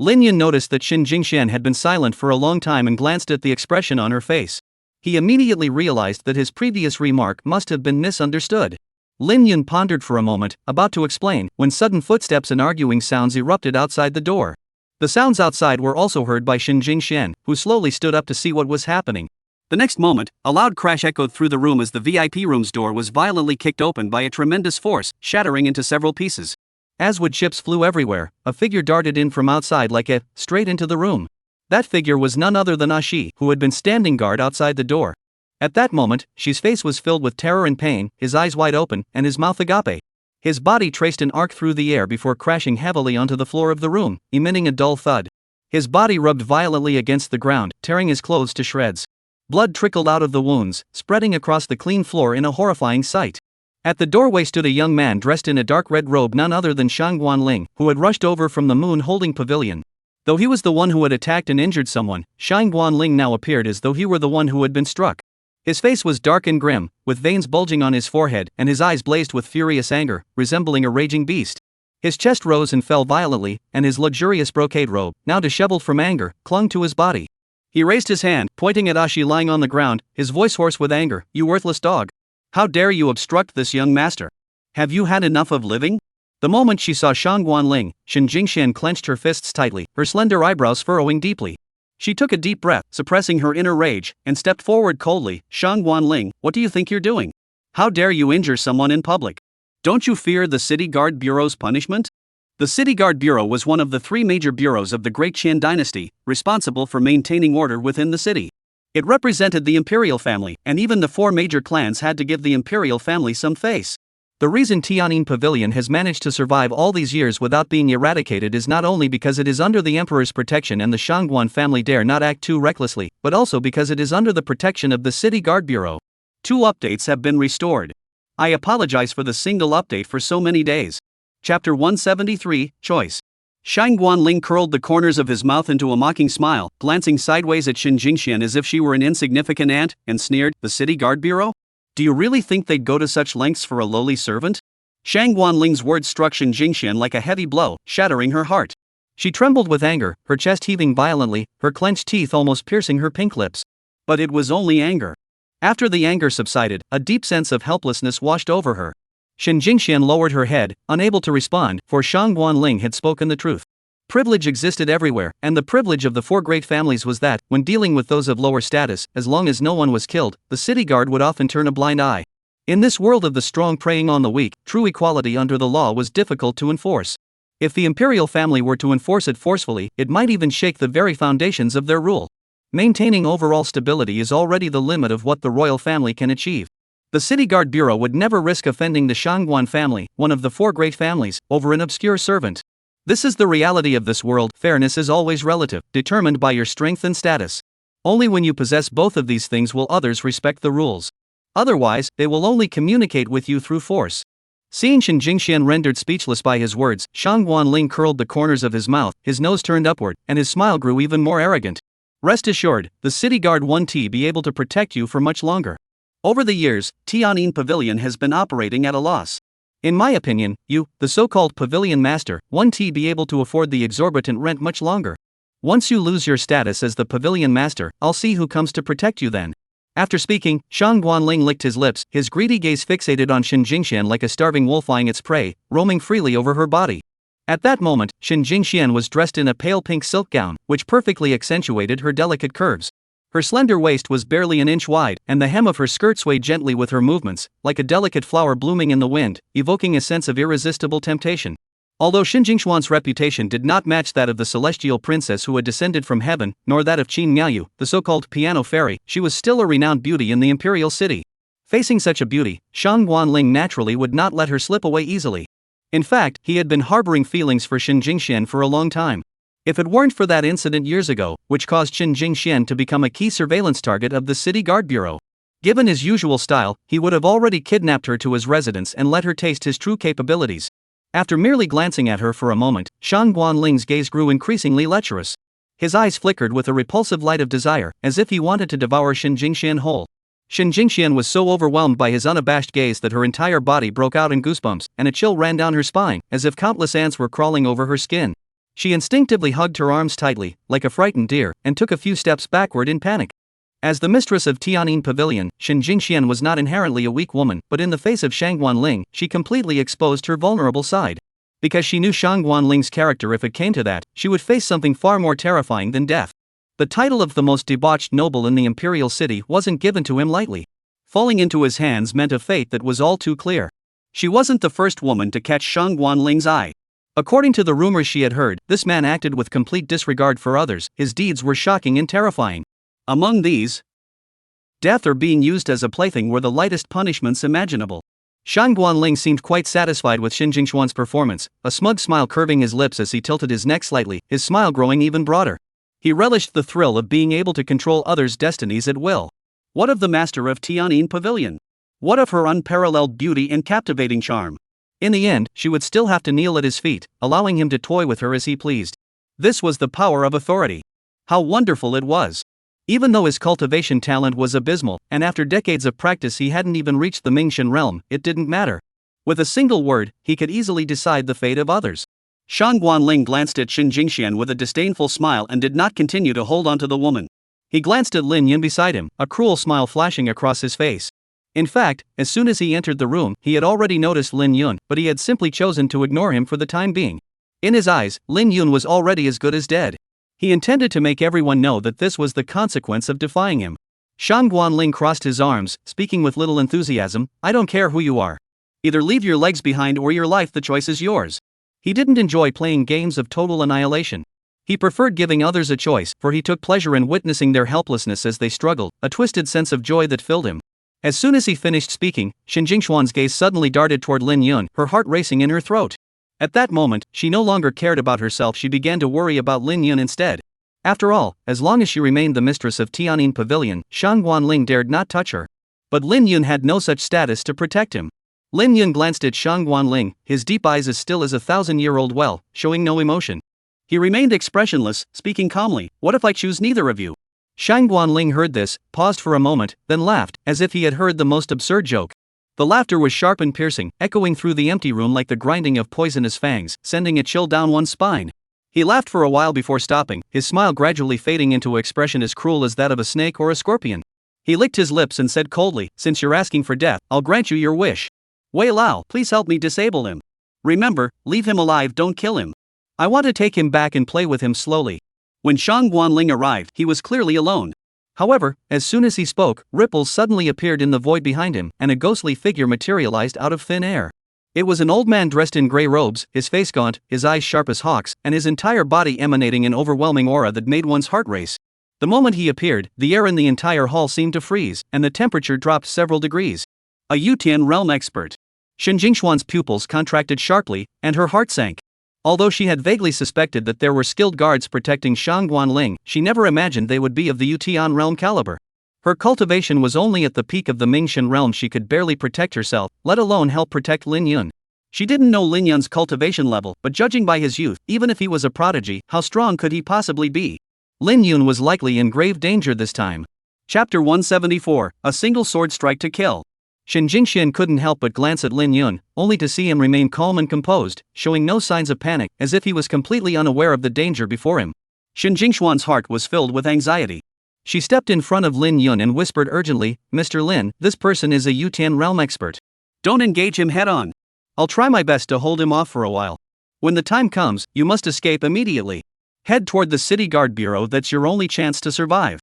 Lin Yun noticed that Shin Jingxian had been silent for a long time and glanced at the expression on her face. He immediately realized that his previous remark must have been misunderstood. Lin Yun pondered for a moment, about to explain, when sudden footsteps and arguing sounds erupted outside the door. The sounds outside were also heard by Shin Jingxian, who slowly stood up to see what was happening.
The next moment, a loud crash echoed through the room as the VIP room's door was violently kicked open by a tremendous force, shattering into several pieces.
As wood chips flew everywhere, a figure darted in from outside straight into the room. That figure was none other than Ashi, who had been standing guard outside the door. At that moment, Shi's face was filled with terror and pain, his eyes wide open, and his mouth agape. His body traced an arc through the air before crashing heavily onto the floor of the room, emitting a dull thud. His body rubbed violently against the ground, tearing his clothes to shreds. Blood trickled out of the wounds, spreading across the clean floor in a horrifying sight. At the doorway stood a young man dressed in a dark red robe, none other than Shang Guanling, who had rushed over from the moon-holding pavilion. Though he was the one who had attacked and injured someone, Shang Guanling now appeared as though he were the one who had been struck. His face was dark and grim, with veins bulging on his forehead, and his eyes blazed with furious anger, resembling a raging beast. His chest rose and fell violently, and his luxurious brocade robe, now disheveled from anger, clung to his body. He raised his hand, pointing at Ashi lying on the ground, his voice hoarse with anger. "You worthless dog! How dare you obstruct this young master? Have you had enough of living?" The moment she saw Shang Guanling, Shin Jingxian clenched her fists tightly, her slender eyebrows furrowing deeply. She took a deep breath, suppressing her inner rage, and stepped forward coldly. "Shang Guanling, what do you think you're doing? How dare you injure someone in public? Don't you fear the City Guard Bureau's punishment?" The City Guard Bureau was one of the three major bureaus of the Great Qian dynasty, responsible for maintaining order within the city. It represented the imperial family, and even the four major clans had to give the imperial family some face. The reason Tian'an Pavilion has managed to survive all these years without being eradicated is not only because it is under the emperor's protection and the Shangguan family dare not act too recklessly, but also because it is under the protection of the City Guard Bureau. 2 updates have been restored. I apologize for the single update for so many days. Chapter 173, Choice. Shang Guanling curled the corners of his mouth into a mocking smile, glancing sideways at Shin Jingxian as if she were an insignificant ant, and sneered, "The City Guard Bureau? Do you really think they'd go to such lengths for a lowly servant?" Shang Guanling's words struck Shin Jingxian like a heavy blow, shattering her heart. She trembled with anger, her chest heaving violently, her clenched teeth almost piercing her pink lips. But it was only anger. After the anger subsided, a deep sense of helplessness washed over her. Shin Jingxian lowered her head, unable to respond, for Shang Guanling had spoken the truth. Privilege existed everywhere, and the privilege of the 4 great families was that, when dealing with those of lower status, as long as no one was killed, the city guard would often turn a blind eye. In this world of the strong preying on the weak, true equality under the law was difficult to enforce. If the imperial family were to enforce it forcefully, it might even shake the very foundations of their rule. Maintaining overall stability is already the limit of what the royal family can achieve. The City Guard Bureau would never risk offending the Shangguan family, one of the 4 great families, over an obscure servant. This is the reality of this world. Fairness is always relative, determined by your strength and status. Only when you possess both of these things will others respect the rules. Otherwise, they will only communicate with you through force. Seeing Shin Jingxian rendered speechless by his words, Shang Guanling curled the corners of his mouth, his nose turned upward, and his smile grew even more arrogant. Rest assured, the City Guard won't be able to protect you for much longer. Over the years, Tian'an Pavilion has been operating at a loss. In my opinion, you, the so-called pavilion master, won't be able to afford the exorbitant rent much longer. Once you lose your status as the pavilion master, I'll see who comes to protect you then. After speaking, Shang Guanling licked his lips, his greedy gaze fixated on Shin Jingxian like a starving wolf eyeing its prey, roaming freely over her body. At that moment, Shin Jingxian was dressed in a pale pink silk gown, which perfectly accentuated her delicate curves. Her slender waist was barely an inch wide, and the hem of her skirt swayed gently with her movements, like a delicate flower blooming in the wind, evoking a sense of irresistible temptation. Although Shin Jingxian's reputation did not match that of the celestial princess who had descended from heaven, nor that of Qin Miaoyu, the so-called piano fairy, she was still a renowned beauty in the imperial city. Facing such a beauty, Shang Guanling naturally would not let her slip away easily. In fact, he had been harboring feelings for Shin Jingxian for a long time. If it weren't for that incident years ago, which caused Shin Jingxian to become a key surveillance target of the City Guard Bureau, given his usual style, he would have already kidnapped her to his residence and let her taste his true capabilities. After merely glancing at her for a moment, Shang Guanling's gaze grew increasingly lecherous. His eyes flickered with a repulsive light of desire, as if he wanted to devour Shin Jingxian whole. Shin Jingxian was so overwhelmed by his unabashed gaze that her entire body broke out in goosebumps, and a chill ran down her spine, as if countless ants were crawling over her skin. She instinctively hugged her arms tightly, like a frightened deer, and took a few steps backward in panic. As the mistress of Tian'an Pavilion, Shen Jingxian was not inherently a weak woman, but in the face of Shang Guanling, she completely exposed her vulnerable side. Because she knew Shang Guanling's character, if it came to that, she would face something far more terrifying than death. The title of the most debauched noble in the imperial city wasn't given to him lightly. Falling into his hands meant a fate that was all too clear. She wasn't the first woman to catch Shang Guanling's eye. According to the rumors she had heard, this man acted with complete disregard for others. His deeds were shocking and terrifying. Among these, death or being used as a plaything were the lightest punishments imaginable. Shang Guanling seemed quite satisfied with Shen Jingxuan's performance, a smug smile curving his lips as he tilted his neck slightly, his smile growing even broader. He relished the thrill of being able to control others' destinies at will. What of the master of Tian'an Pavilion? What of her unparalleled beauty and captivating charm? In the end, she would still have to kneel at his feet, allowing him to toy with her as he pleased. This was the power of authority. How wonderful it was! Even though his cultivation talent was abysmal, and after decades of practice he hadn't even reached the Mingxian realm, it didn't matter. With a single word, he could easily decide the fate of others. Shang Guanling glanced at Shen Jingxian with a disdainful smile and did not continue to hold on to the woman. He glanced at Lin Yun beside him, a cruel smile flashing across his face. In fact, as soon as he entered the room, he had already noticed Lin Yun, but he had simply chosen to ignore him for the time being. In his eyes, Lin Yun was already as good as dead. He intended to make everyone know that this was the consequence of defying him. Shang Guanling crossed his arms, speaking with little enthusiasm, "I don't care who you are. Either leave your legs behind or your life, the choice is yours." He didn't enjoy playing games of total annihilation. He preferred giving others a choice, for he took pleasure in witnessing their helplessness as they struggled, a twisted sense of joy that filled him. As soon as he finished speaking, Shen Jingxuan's gaze suddenly darted toward Lin Yun, her heart racing in her throat. At that moment, she no longer cared about herself, she began to worry about Lin Yun instead. After all, as long as she remained the mistress of Tian'an Pavilion, Shang Guanling dared not touch her. But Lin Yun had no such status to protect him. Lin Yun glanced at Shang Guanling, his deep eyes as still as a 1,000-year-old well, showing no emotion. He remained expressionless, speaking calmly, "What if I choose neither of you?" Shang Guanling heard this, paused for a moment, then laughed, as if he had heard the most absurd joke. The laughter was sharp and piercing, echoing through the empty room like the grinding of poisonous fangs, sending a chill down one's spine. He laughed for a while before stopping, his smile gradually fading into an expression as cruel as that of a snake or a scorpion. He licked his lips and said coldly, "Since you're asking for death, I'll grant you your wish. Wei Lao, please help me disable him. Remember, leave him alive, don't kill him. I want to take him back and play with him slowly." When Shang Guanling arrived, he was clearly alone. However, as soon as he spoke, ripples suddenly appeared in the void behind him, and a ghostly figure materialized out of thin air. It was an old man dressed in gray robes, his face gaunt, his eyes sharp as hawks, and his entire body emanating an overwhelming aura that made one's heart race. The moment he appeared, the air in the entire hall seemed to freeze, and the temperature dropped several degrees. A Yutian realm expert. Shen Jingxuan's pupils contracted sharply, and her heart sank. Although she had vaguely suspected that there were skilled guards protecting Shang Guanling, she never imagined they would be of the Yutian realm caliber. Her cultivation was only at the peak of the Mingxian realm, she could barely protect herself, let alone help protect Lin Yun. She didn't know Lin Yun's cultivation level, but judging by his youth, even if he was a prodigy, how strong could he possibly be? Lin Yun was likely in grave danger this time. Chapter 174, A Single Sword Strike to Kill. Shen Jingxian couldn't help but glance at Lin Yun, only to see him remain calm and composed, showing no signs of panic, as if he was completely unaware of the danger before him. Shen Jingxuan's heart was filled with anxiety. She stepped in front of Lin Yun and whispered urgently, "Mr. Lin, this person is a Yutian realm expert. Don't engage him head on. I'll try my best to hold him off for a while. When the time comes, you must escape immediately. Head toward the city guard bureau, that's your only chance to survive."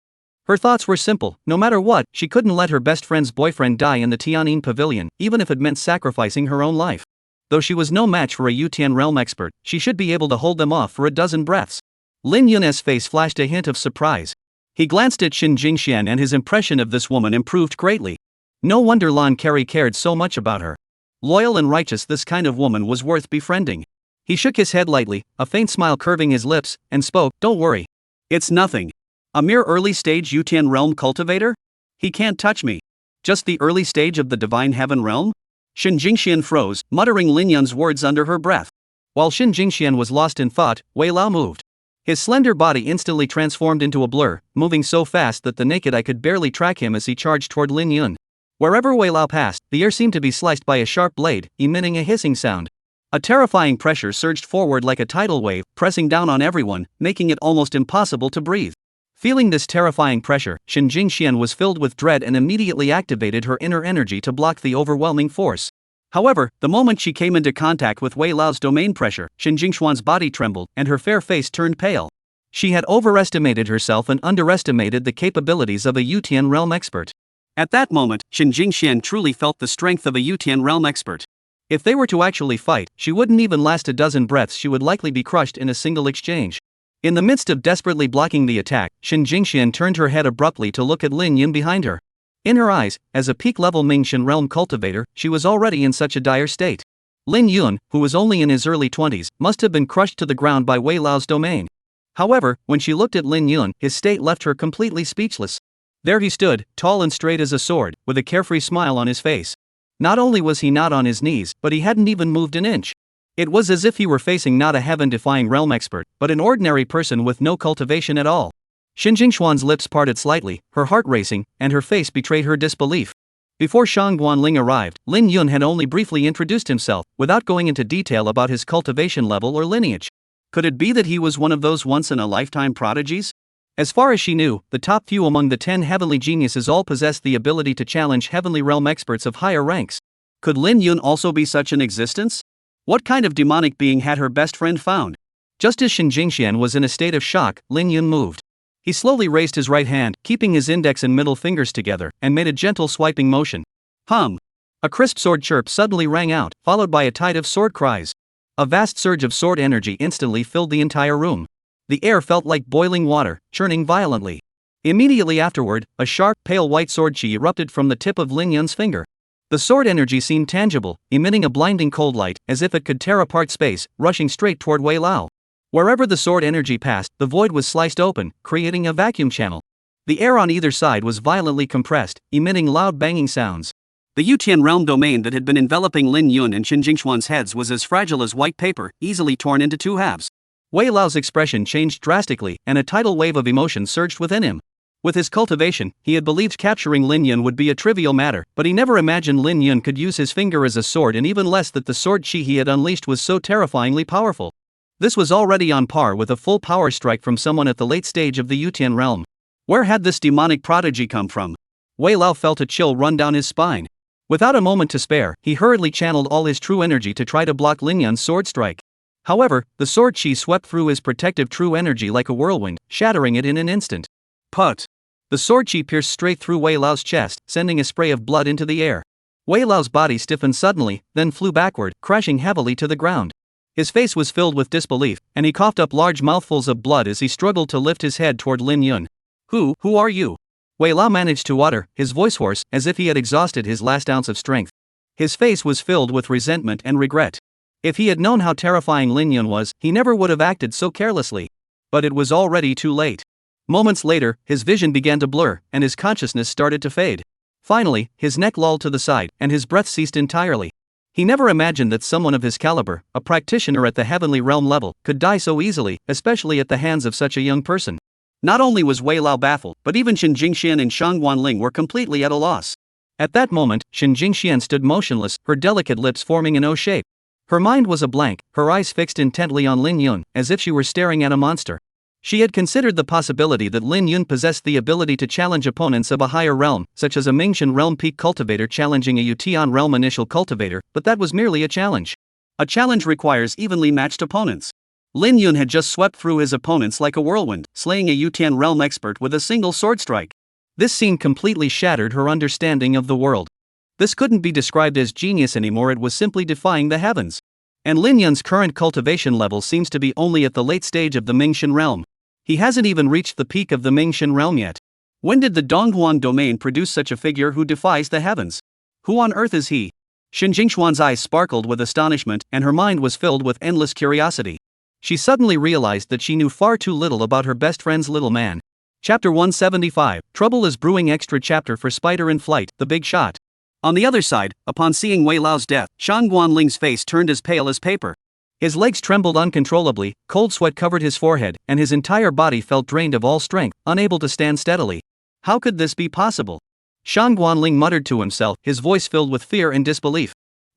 Her thoughts were simple. No matter what, she couldn't let her best friend's boyfriend die in the Tian'an Pavilion, even if it meant sacrificing her own life. Though she was no match for a Yutian realm expert, she should be able to hold them off for a dozen breaths. Lin Yun's face flashed a hint of surprise. He glanced at Shen Jingxian and his impression of this woman improved greatly. No wonder Lan Carey cared so much about her. Loyal and righteous, this kind of woman was worth befriending. He shook his head lightly, a faint smile curving his lips, and spoke, "Don't worry. It's nothing. A mere early-stage Yutian realm cultivator? He can't touch me. Just the early stage of the divine heaven realm?" Shen Jingxian froze, muttering Lin Yun's words under her breath. While Shen Jingxian was lost in thought, Wei Lao moved. His slender body instantly transformed into a blur, moving so fast that the naked eye could barely track him as he charged toward Lin Yun. Wherever Wei Lao passed, the air seemed to be sliced by a sharp blade, emitting a hissing sound.
A terrifying pressure surged forward like a tidal wave, pressing down on everyone, making it almost impossible to breathe. Feeling this terrifying pressure, Shin Jingxian was filled with dread and immediately activated her inner energy to block the overwhelming force. However, the moment she came into contact with Wei Lao's domain pressure, Shin Jingxuan's body trembled, and her fair face turned pale. She had overestimated herself and underestimated the capabilities of a Yutian realm expert. At that moment, Shin Jingxian truly felt the strength of a Yutian realm expert. If they were to actually fight, she wouldn't even last a dozen breaths. She would likely be crushed in a single exchange. In the midst of desperately blocking the attack, Shin Jingxian turned her head abruptly to look at Lin Yun behind her. In her eyes, as a peak-level Mingxin realm cultivator, she was already in such a dire state. Lin Yun, who was only in his early 20s, must have been crushed to the ground by Wei Lao's domain. However, when she looked at Lin Yun, his state left her completely speechless. There he stood, tall and straight as a sword, with a carefree smile on his face. Not only was he not on his knees, but he hadn't even moved an inch. It was as if he were facing not a heaven-defying realm expert, but an ordinary person with no cultivation at all. Shin Jingxuan's lips parted slightly, her heart racing, and her face betrayed her disbelief. Before Shang Guanling arrived, Lin Yun had only briefly introduced himself, without going into detail about his cultivation level or lineage. Could it be that he was one of those once-in-a-lifetime prodigies? As far as she knew, the top few among the 10 heavenly geniuses all possessed the ability to challenge heavenly realm experts of higher ranks. Could Lin Yun also be such an existence? What kind of demonic being had her best friend found? Just as Shin Jingxian was in a state of shock, Lin Yun moved. He slowly raised his right hand, keeping his index and middle fingers together, and made a gentle swiping motion. Hum! A crisp sword chirp suddenly rang out, followed by a tide of sword cries. A vast surge of sword energy instantly filled the entire room. The air felt like boiling water, churning violently. Immediately afterward, a sharp, pale white sword chi erupted from the tip of Lin Yun's finger. The sword energy seemed tangible, emitting a blinding cold light, as if it could tear apart space, rushing straight toward Wei Lao. Wherever the sword energy passed, the void was sliced open, creating a vacuum channel. The air on either side was violently compressed, emitting loud banging sounds. The Yutian realm domain that had been enveloping Lin Yun and Shin Jingxuan's heads was as fragile as white paper, easily torn into two halves. Wei Lao's expression changed drastically, and a tidal wave of emotion surged within him. With his cultivation, he had believed capturing Lin Yun would be a trivial matter, but he never imagined Lin Yun could use his finger as a sword, and even less that the sword chi he had unleashed was so terrifyingly powerful. This was already on par with a full power strike from someone at the late stage of the Yutian realm. Where had this demonic prodigy come from? Wei Lao felt a chill run down his spine. Without a moment to spare, he hurriedly channeled all his true energy to try to block Lin Yun's sword strike. However, the sword chi swept through his protective true energy like a whirlwind, shattering it in an instant. Put! The sword chi pierced straight through Wei Lao's chest, sending a spray of blood into the air. Wei Lao's body stiffened suddenly, then flew backward, crashing heavily to the ground. His face was filled with disbelief, and he coughed up large mouthfuls of blood as he struggled to lift his head toward Lin Yun. Who are you? Wei Lao managed to utter, his voice hoarse, as if he had exhausted his last ounce of strength. His face was filled with resentment and regret. If he had known how terrifying Lin Yun was, he never would have acted so carelessly. But it was already too late. Moments later, his vision began to blur, and his consciousness started to fade. Finally, his neck lolled to the side, and his breath ceased entirely. He never imagined that someone of his caliber, a practitioner at the heavenly realm level, could die so easily, especially at the hands of such a young person. Not only was Wei Lao baffled, but even Shin Jingxian and Shang Guanling were completely at a loss. At that moment, Shin Jingxian stood motionless, her delicate lips forming an O shape. Her mind was a blank, her eyes fixed intently on Lin Yun, as if she were staring at a monster. She had considered the possibility that Lin Yun possessed the ability to challenge opponents of a higher realm, such as a Mingxin realm peak cultivator challenging a Yutian realm initial cultivator, but that was merely a challenge. A challenge requires evenly matched opponents. Lin Yun had just swept through his opponents like a whirlwind, slaying a Yutian realm expert with a single sword strike. This scene completely shattered her understanding of the world. This couldn't be described as genius anymore, it was simply defying the heavens. And Lin Yun's current cultivation level seems to be only at the late stage of the Mingxin realm. He hasn't even reached the peak of the Mingxin realm yet. When did the Donghuang domain produce such a figure who defies the heavens? Who on earth is he? Shin Jingxuan's eyes sparkled with astonishment, and her mind was filled with endless curiosity. She suddenly realized that she knew far too little about her best friend's little man. Chapter 175, Trouble is Brewing. Extra chapter for Spider in Flight, The Big Shot. On the other side, upon seeing Wei Lao's death, Shang Guanling's face turned as pale as paper. His legs trembled uncontrollably, cold sweat covered his forehead, and his entire body felt drained of all strength, unable to stand steadily. How could this be possible? Shang Guanling muttered to himself, his voice filled with fear and disbelief.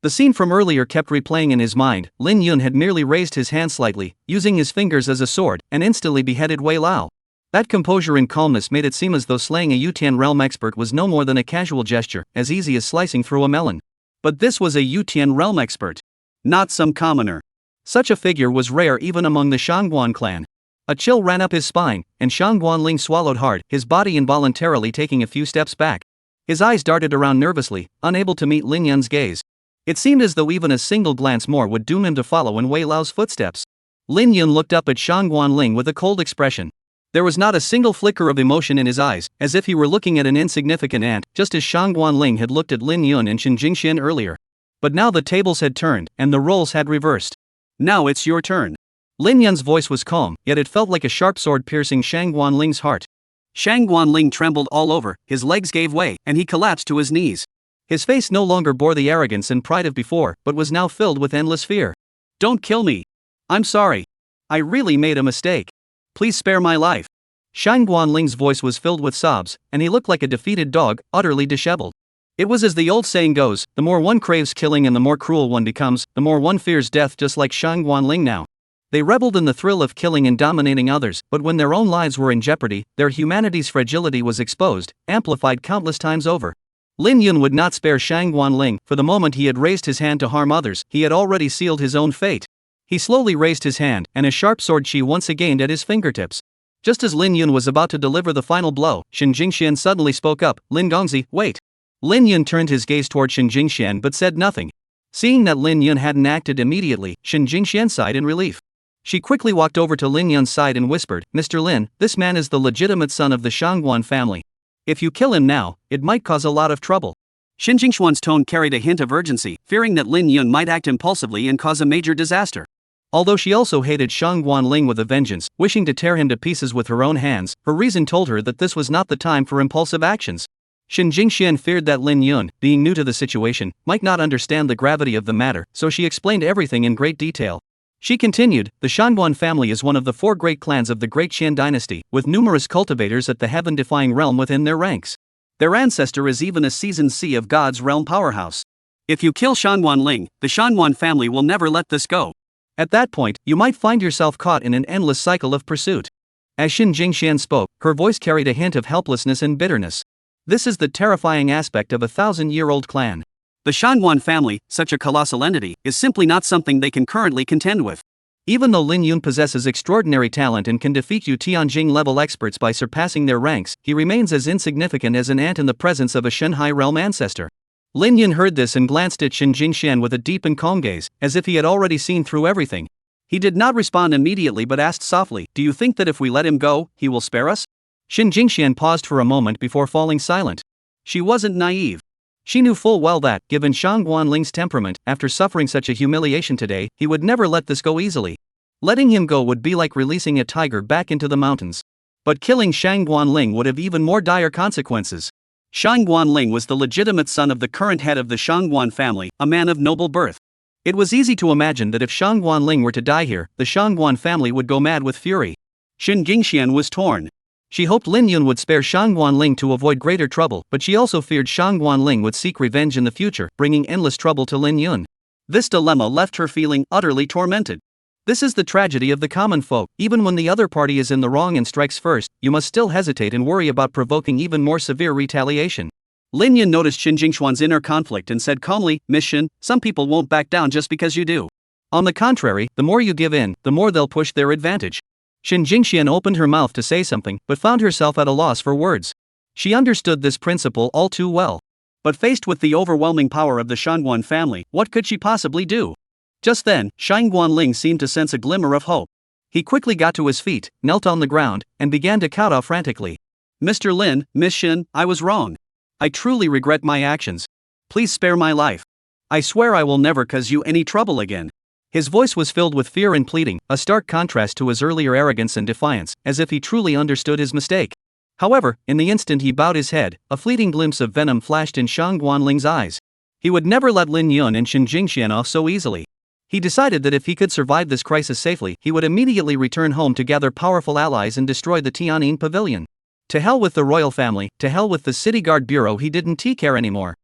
The scene from earlier kept replaying in his mind. Lin Yun had merely raised his hand slightly, using his fingers as a sword, and instantly beheaded Wei Lao. That composure and calmness made it seem as though slaying a Yutian realm expert was no more than a casual gesture, as easy as slicing through a melon. But this was a Yutian realm expert, not some commoner. Such a figure was rare even among the Shangguan clan. A chill ran up his spine, and Shang Guanling swallowed hard, his body involuntarily taking a few steps back. His eyes darted around nervously, unable to meet Lin Yun's gaze. It seemed as though even a single glance more would doom him to follow in Wei Lao's footsteps. Lin Yun looked up at Shang Guanling with a cold expression. There was not a single flicker of emotion in his eyes, as if he were looking at an insignificant ant, just as Shang Guanling had looked at Lin Yun and Shen Jingxian earlier. But now the tables had turned, and the roles had reversed. Now it's your turn. Lin Yun's voice was calm, yet it felt like a sharp sword piercing Shang Guanling's heart. Shang Guanling trembled all over, his legs gave way, and he collapsed to his knees. His face no longer bore the arrogance and pride of before, but was now filled with endless fear. Don't kill me. I'm sorry. I really made a mistake. Please spare my life. Shang Guanling's voice was filled with sobs, and he looked like a defeated dog, utterly disheveled. It was as the old saying goes, the more one craves killing and the more cruel one becomes, the more one fears death, just like Shang Guanling now. They reveled in the thrill of killing and dominating others, but when their own lives were in jeopardy, their humanity's fragility was exposed, amplified countless times over. Lin Yun would not spare Shang Guanling, for the moment he had raised his hand to harm others, he had already sealed his own fate. He slowly raised his hand, and a sharp sword chi once again at his fingertips. Just as Lin Yun was about to deliver the final blow, Shen Jingxian suddenly spoke up, Lin Gongzi, wait. Lin Yun turned his gaze toward Shen Jingxian but said nothing. Seeing that Lin Yun hadn't acted immediately, Shen Jingxian sighed in relief. She quickly walked over to Lin Yun's side and whispered, Mr. Lin, this man is the legitimate son of the Shangguan family. If you kill him now, it might cause a lot of trouble. Shen Jingxian's tone carried a hint of urgency, fearing that Lin Yun might act impulsively and cause a major disaster. Although she also hated Shang Guanling with a vengeance, wishing to tear him to pieces with her own hands, her reason told her that this was not the time for impulsive actions. Shen Jingxian feared that Lin Yun, being new to the situation, might not understand the gravity of the matter, so she explained everything in great detail. She continued, the Shangguan family is one of the 4 great clans of the Great Qian dynasty, with numerous cultivators at the heaven-defying realm within their ranks. Their ancestor is even a seasoned Sea of God's realm powerhouse. If you kill Shang Guanling, the Shangguan family will never let this go. At that point, you might find yourself caught in an endless cycle of pursuit. As Shen Jingxian spoke, her voice carried a hint of helplessness and bitterness. This is the terrifying aspect of a 1,000-year-old clan. The Shangguan family, such a colossal entity, is simply not something they can currently contend with. Even though Lin Yun possesses extraordinary talent and can defeat Yu Tianjing-level experts by surpassing their ranks, he remains as insignificant as an ant in the presence of a Shenhai realm ancestor. Lin Yun heard this and glanced at Shen Jingxian with a deep and calm gaze, as if he had already seen through everything. He did not respond immediately but asked softly, do you think that if we let him go, he will spare us? Shen Jingxian paused for a moment before falling silent. She wasn't naive. She knew full well that, given Shang Guanling's temperament, after suffering such a humiliation today, he would never let this go easily. Letting him go would be like releasing a tiger back into the mountains. But killing Shang Guanling would have even more dire consequences. Shang Guanling was the legitimate son of the current head of the Shangguan family, a man of noble birth. It was easy to imagine that if Shang Guanling were to die here, the Shangguan family would go mad with fury. Shen Jingxian was torn. She hoped Lin Yun would spare Shang Guanling to avoid greater trouble, but she also feared Shang Guanling would seek revenge in the future, bringing endless trouble to Lin Yun. This dilemma left her feeling utterly tormented. This is the tragedy of the common folk. Even when the other party is in the wrong and strikes first, you must still hesitate and worry about provoking even more severe retaliation. Lin Yun noticed Shen Jingxian's inner conflict and said calmly, Miss Shen, some people won't back down just because you do. On the contrary, the more you give in, the more they'll push their advantage. Shen Jingxian opened her mouth to say something, but found herself at a loss for words. She understood this principle all too well. But faced with the overwhelming power of the Shangguan family, what could she possibly do? Just then, Shang Guanling seemed to sense a glimmer of hope. He quickly got to his feet, knelt on the ground, and began to kowtow frantically. Mr. Lin, Miss Shen, I was wrong. I truly regret my actions. Please spare my life. I swear I will never cause you any trouble again. His voice was filled with fear and pleading, a stark contrast to his earlier arrogance and defiance, as if he truly understood his mistake. However, in the instant he bowed his head, a fleeting glimpse of venom flashed in Shang Guanling's eyes. He would never let Lin Yun and Shen Jingxian off so easily. He decided that if he could survive this crisis safely, he would immediately return home to gather powerful allies and destroy the Tian'an pavilion. To hell with the royal family, to hell with the city guard bureau, he didn't care anymore.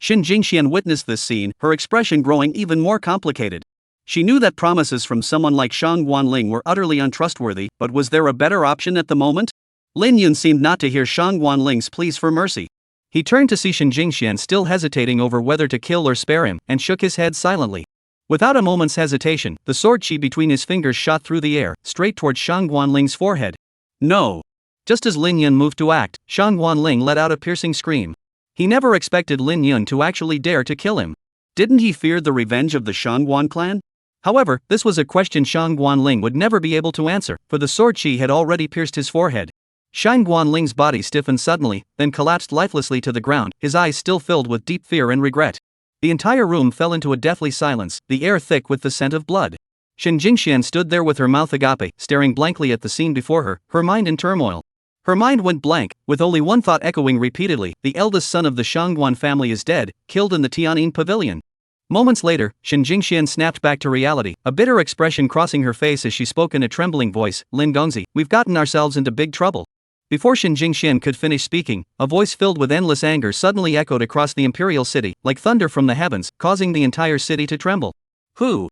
Shin Jingxian witnessed this scene, her expression growing even more complicated. She knew that promises from someone like Shang Guanling were utterly untrustworthy, but was there a better option at the moment? Lin Yun seemed not to hear Shang Guanling's pleas for mercy.
He turned to see Shin Jingxian still hesitating over whether to kill or spare him, and shook his head silently. Without a moment's hesitation, the sword chi between his fingers shot through the air, straight toward Shang Guanling's forehead.
No!
Just as Lin Yun moved to act, Shang Guanling let out a piercing scream. He never expected Lin Yun to actually dare to kill him.
Didn't he fear the revenge of the Shangguan clan?
However, this was a question Shang Guanling would never be able to answer, for the sword chi had already pierced his forehead. Shang Guanling's body stiffened suddenly, then collapsed lifelessly to the ground, his eyes still filled with deep fear and regret. The entire room fell into a deathly silence, the air thick with the scent of blood. Shin Jingxian stood there with her mouth agape, staring blankly at the scene before her, her mind in turmoil. Her mind went blank, with only one thought echoing repeatedly: the eldest son of the Shangguan family is dead, killed in the Tianyin pavilion. Moments later, Shin Jingxian snapped back to reality, a bitter expression crossing her face as she spoke in a trembling voice. Lin Gongzi, we've gotten ourselves into big trouble. Before Shin Jingxian could finish speaking, a voice filled with endless anger suddenly echoed across the imperial city, like thunder from the heavens, causing the entire city to tremble.
Who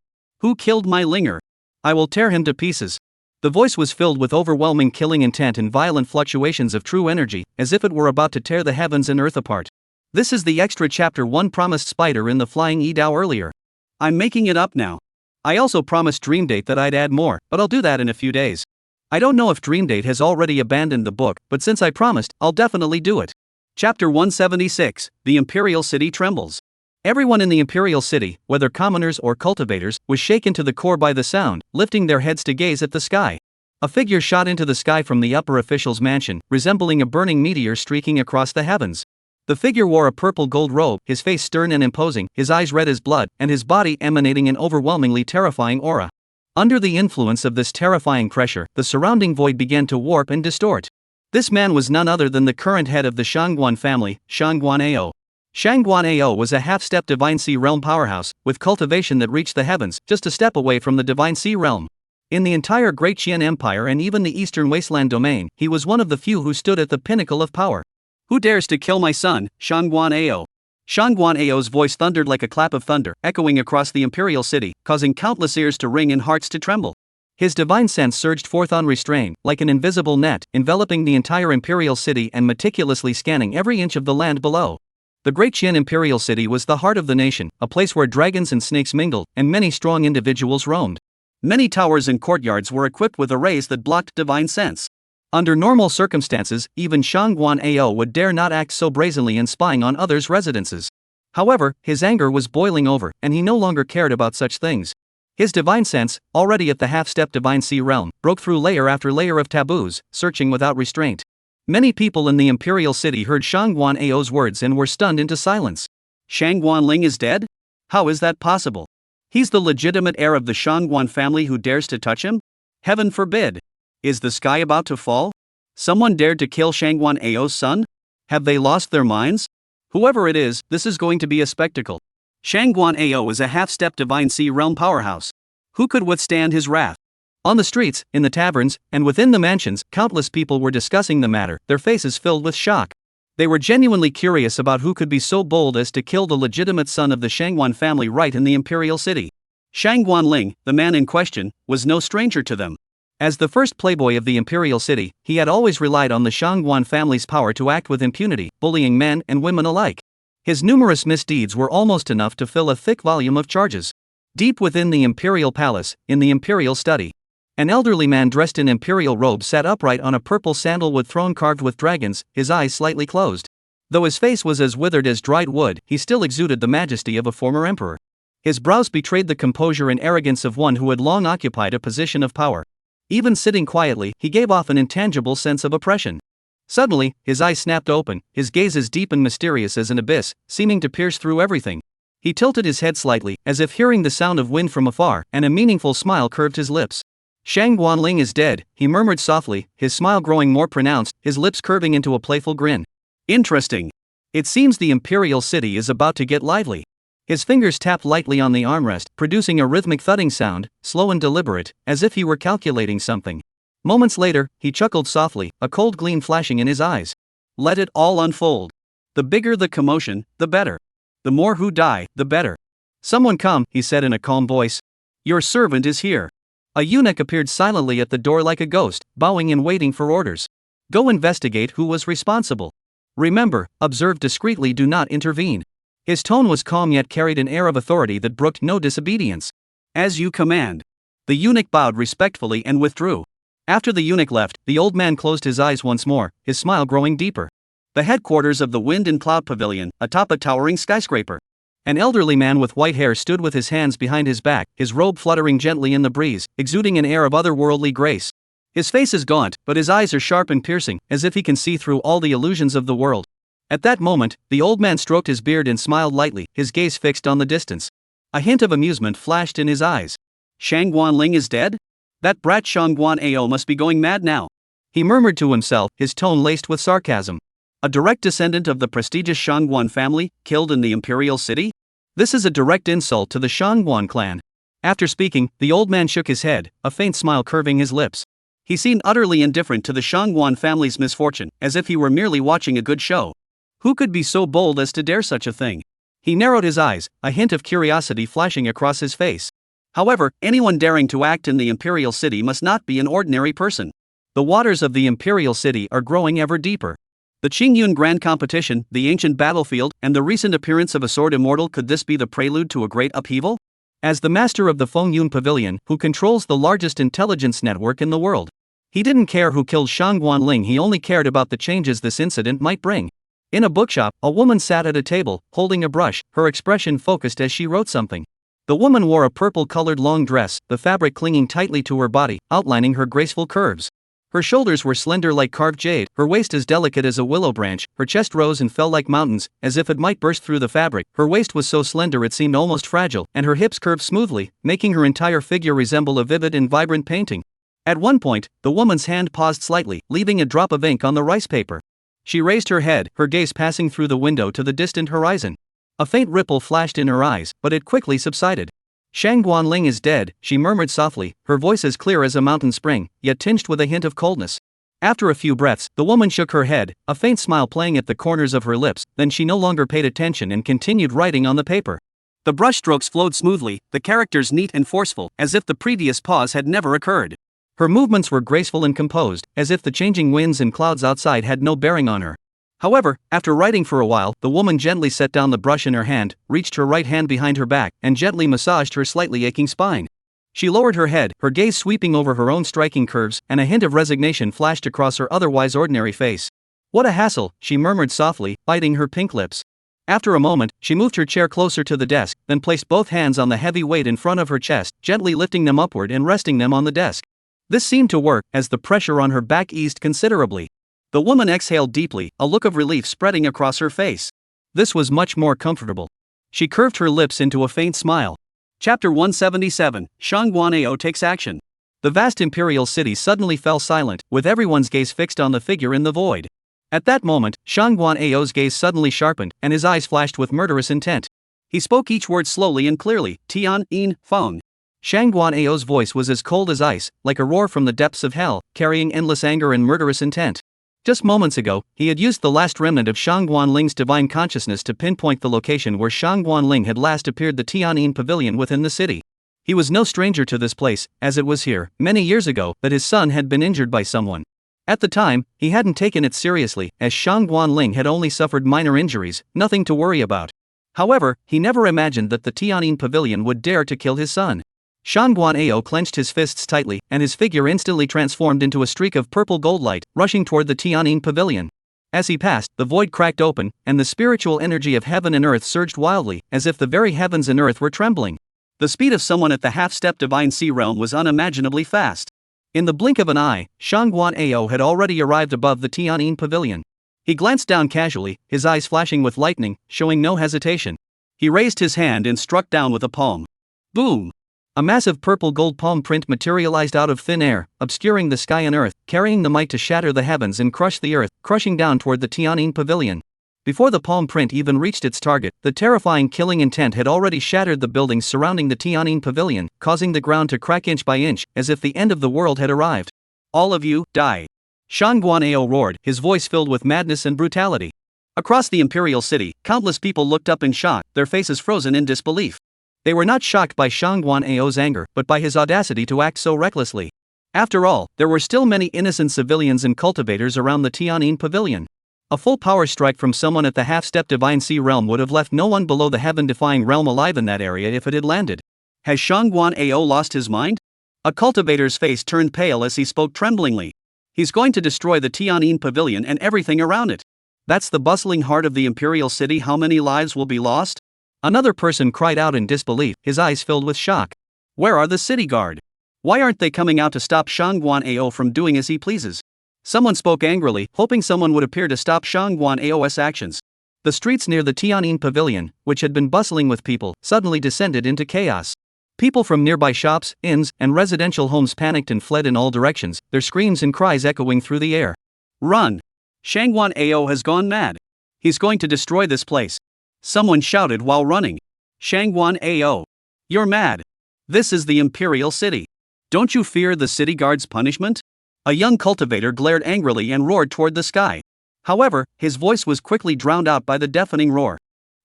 killed my Linger?
I will tear him to pieces. The voice was filled with overwhelming killing intent and violent fluctuations of true energy, as if it were about to tear the heavens and earth apart. This is the extra chapter 1 promised Spider in the Flying Edao earlier.
I'm making it up now.
I also promised Dreamdate that I'd add more, but I'll do that in a few days. I don't know if Dreamdate has already abandoned the book, but since I promised, I'll definitely do it.
Chapter 176, The Imperial City Trembles.
Everyone in the Imperial City, whether commoners or cultivators, was shaken to the core by the sound, lifting their heads to gaze at the sky. A figure shot into the sky from the upper official's mansion, resembling a burning meteor streaking across the heavens. The figure wore a purple gold robe, his face stern and imposing, his eyes red as blood, and his body emanating an overwhelmingly terrifying aura. Under the influence of this terrifying pressure, the surrounding void began to warp and distort. This man was none other than the current head of the Shangguan family, Shangguan Ao. Shangguan Ao was a half-step Divine Sea Realm powerhouse, with cultivation that reached the heavens, just a step away from the Divine Sea Realm. In the entire Great Qian Empire and even the Eastern Wasteland domain, he was one of the few who stood at the pinnacle of power.
Who dares to kill my son, Shangguan Ao? Shangguan Ao's voice thundered like a clap of thunder, echoing across the imperial city, causing countless ears to ring and hearts to tremble.
His divine sense surged forth unrestrained, like an invisible net, enveloping the entire imperial city and meticulously scanning every inch of the land below. The Great Qian Imperial City was the heart of the nation, a place where dragons and snakes mingled, and many strong individuals roamed.
Many towers and courtyards were equipped with arrays that blocked divine sense.
Under normal circumstances, even Shangguan Ao would dare not act so brazenly in spying on others' residences. However, his anger was boiling over, and he no longer cared about such things. His divine sense, already at the half-step Divine Sea Realm, broke through layer after layer of taboos, searching without restraint. Many people in the Imperial City heard Shangguan Ao's words and were stunned into silence.
Shangguan Ling is dead? How is that possible? He's the legitimate heir of the Shangguan family who dares to touch him? Heaven forbid! Is the sky about to fall? Someone dared to kill Shangguan Ao's son? Have they lost their minds? Whoever it is, this is going to be a spectacle. Shangguan Ao is a half-step Divine Sea Realm powerhouse. Who could withstand his wrath?
On the streets, in the taverns, and within the mansions, countless people were discussing the matter, their faces filled with shock. They were genuinely curious about who could be so bold as to kill the legitimate son of the Shangguan family right in the Imperial City.
Shangguan Ling, the man in question, was no stranger to them.
As the first playboy of the Imperial City, he had always relied on the Shangguan family's power to act with impunity, bullying men and women alike. His numerous misdeeds were almost enough to fill a thick volume of charges. Deep within the Imperial Palace, in the Imperial Study, an elderly man dressed in imperial robes sat upright on a purple sandalwood throne carved with dragons, his eyes slightly closed. Though his face was as withered as dried wood, he still exuded the majesty of a former emperor. His brows betrayed the composure and arrogance of one who had long occupied a position of power. Even sitting quietly, he gave off an intangible sense of oppression. Suddenly, his eyes snapped open, his gaze as deep and mysterious as an abyss, seeming to pierce through everything. He tilted his head slightly, as if hearing the sound of wind from afar, and a meaningful smile curved his lips. Shangguan Ling is dead, he murmured softly, his smile growing more pronounced, his lips curving into a playful grin.
Interesting.
It seems the Imperial City is about to get lively. His fingers tapped lightly on the armrest, producing a rhythmic thudding sound, slow and deliberate, as if he were calculating something. Moments later, he chuckled softly, a cold gleam flashing in his eyes.
Let it all unfold. The bigger the commotion, the better. The more who die, the better. Someone come, he said in a calm voice. Your servant is here. A eunuch appeared silently at the door like a ghost, bowing and waiting for orders. Go investigate who was responsible. Remember, observe discreetly, do not intervene. His tone was calm yet carried an air of authority that brooked no disobedience. As you command. The eunuch bowed respectfully and withdrew. After the eunuch left, the old man closed his eyes once more, his smile growing deeper. The headquarters of the Wind and Cloud Pavilion, atop a towering skyscraper. An elderly man with white hair stood with his hands behind his back, his robe fluttering gently in the breeze, exuding an air of otherworldly grace. His face is gaunt, but his eyes are sharp and piercing, as if he can see through all the illusions of the world. At that moment, the old man stroked his beard and smiled lightly, his gaze fixed on the distance. A hint of amusement flashed in his eyes. Shang Guanling is dead? That brat Shang Guanao must be going mad now. He murmured to himself, his tone laced with sarcasm. A direct descendant of the prestigious Shangguan family, killed in the imperial city? This is a direct insult to the Shangguan clan. After speaking, the old man shook his head, a faint smile curving his lips. He seemed utterly indifferent to the Shangguan family's misfortune, as if he were merely watching a good show. Who could be so bold as to dare such a thing? He narrowed his eyes, a hint of curiosity flashing across his face. However, anyone daring to act in the imperial city must not be an ordinary person. The waters of the imperial city are growing ever deeper. The Qingyun Grand Competition, the ancient battlefield, and the recent appearance of a sword immortal, could this be the prelude to a great upheaval? As the master of the Fengyun Pavilion, who controls the largest intelligence network in the world, he didn't care who killed Shang Guanling, he only cared about the changes this incident might bring. In a bookshop, a woman sat at a table, holding a brush, her expression focused as she wrote something. The woman wore a purple-colored long dress, the fabric clinging tightly to her body, outlining her graceful curves. Her shoulders were slender like carved jade, her waist as delicate as a willow branch, her chest rose and fell like mountains, as if it might burst through the fabric, her waist was so slender it seemed almost fragile, and her hips curved smoothly, making her entire figure resemble a vivid and vibrant painting. At one point, the woman's hand paused slightly, leaving a drop of ink on the rice paper. She raised her head, her gaze passing through the window to the distant horizon. A faint ripple flashed in her eyes, but it quickly subsided. Shang Guanling is dead, she murmured softly, her voice as clear as a mountain spring, yet tinged with a hint of coldness. After a few breaths, the woman shook her head, a faint smile playing at the corners of her lips, then she no longer paid attention and continued writing on the paper. The brushstrokes flowed smoothly, the characters neat and forceful, as if the previous pause had never occurred. Her movements were graceful and composed, as if the changing winds and clouds outside had no bearing on her. However, after writing for a while, the woman gently set down the brush in her hand, reached her right hand behind her back, and gently massaged her slightly aching spine. She lowered her head, her gaze sweeping over her own striking curves, and a hint of resignation flashed across her otherwise ordinary face. What a hassle, she murmured softly, biting her pink lips. After a moment, she moved her chair closer to the desk, then placed both hands on the heavy weight in front of her chest, gently lifting them upward and resting them on the desk. This seemed to work, as the pressure on her back eased considerably. The woman exhaled deeply, a look of relief spreading across her face. This was much more comfortable. She curved her lips into a faint smile. Chapter 177, Shang Guanao takes action. The vast imperial city suddenly fell silent, with everyone's gaze fixed on the figure in the void. At that moment, Shang Guanao's gaze suddenly sharpened, and his eyes flashed with murderous intent. He spoke each word slowly and clearly, Tian, Yin, Feng. Shang Guanao's voice was as cold as ice, like a roar from the depths of hell, carrying endless anger and murderous intent. Just moments ago, he had used the last remnant of Shang Guanling's divine consciousness to pinpoint the location where Shang Guanling had last appeared, the Tianyin Pavilion within the city. He was no stranger to this place, as it was here, many years ago, that his son had been injured by someone. At the time, he hadn't taken it seriously, as Shang Guanling had only suffered minor injuries, nothing to worry about. However, he never imagined that the Tianyin Pavilion would dare to kill his son. Shang Guanao clenched his fists tightly, and his figure instantly transformed into a streak of purple gold light, rushing toward the Tianyin Pavilion. As he passed, the void cracked open, and the spiritual energy of heaven and earth surged wildly, as if the very heavens and earth were trembling. The speed of someone at the half-step divine sea realm was unimaginably fast. In the blink of an eye, Shang Guanao had already arrived above the Tianyin Pavilion. He glanced down casually, his eyes flashing with lightning, showing no hesitation. He raised his hand and struck down with a palm. Boom! A massive purple gold palm print materialized out of thin air, obscuring the sky and earth, carrying the might to shatter the heavens and crush the earth, crushing down toward the Tianyin Pavilion. Before the palm print even reached its target, the terrifying killing intent had already shattered the buildings surrounding the Tianyin Pavilion, causing the ground to crack inch by inch, as if the end of the world had arrived. All of you, die! Shang Guanao roared, his voice filled with madness and brutality. Across the imperial city, countless people looked up in shock, their faces frozen in disbelief. They were not shocked by Shangguan Ao's anger, but by his audacity to act so recklessly. After all, there were still many innocent civilians and cultivators around the Tianyin pavilion. A full power strike from someone at the half-step Divine Sea realm would have left no one below the heaven-defying realm alive in that area if it had landed. Has Shangguan Ao lost his mind? A cultivator's face turned pale as he spoke tremblingly. He's going to destroy the Tianyin pavilion and everything around it. That's the bustling heart of the imperial city. How many lives will be lost? Another person cried out in disbelief, his eyes filled with shock. Where are the city guard? Why aren't they coming out to stop Shangguan Ao from doing as he pleases? Someone spoke angrily, hoping someone would appear to stop Shangguan Ao's actions. The streets near the Tianyin pavilion, which had been bustling with people, suddenly descended into chaos. People from nearby shops, inns, and residential homes panicked and fled in all directions, their screams and cries echoing through the air. Run! Shangguan Ao has gone mad. He's going to destroy this place. Someone shouted while running. Shangguan Ao. You're mad. This is the imperial city. Don't you fear the city guard's punishment? A young cultivator glared angrily and roared toward the sky. However, his voice was quickly drowned out by the deafening roar.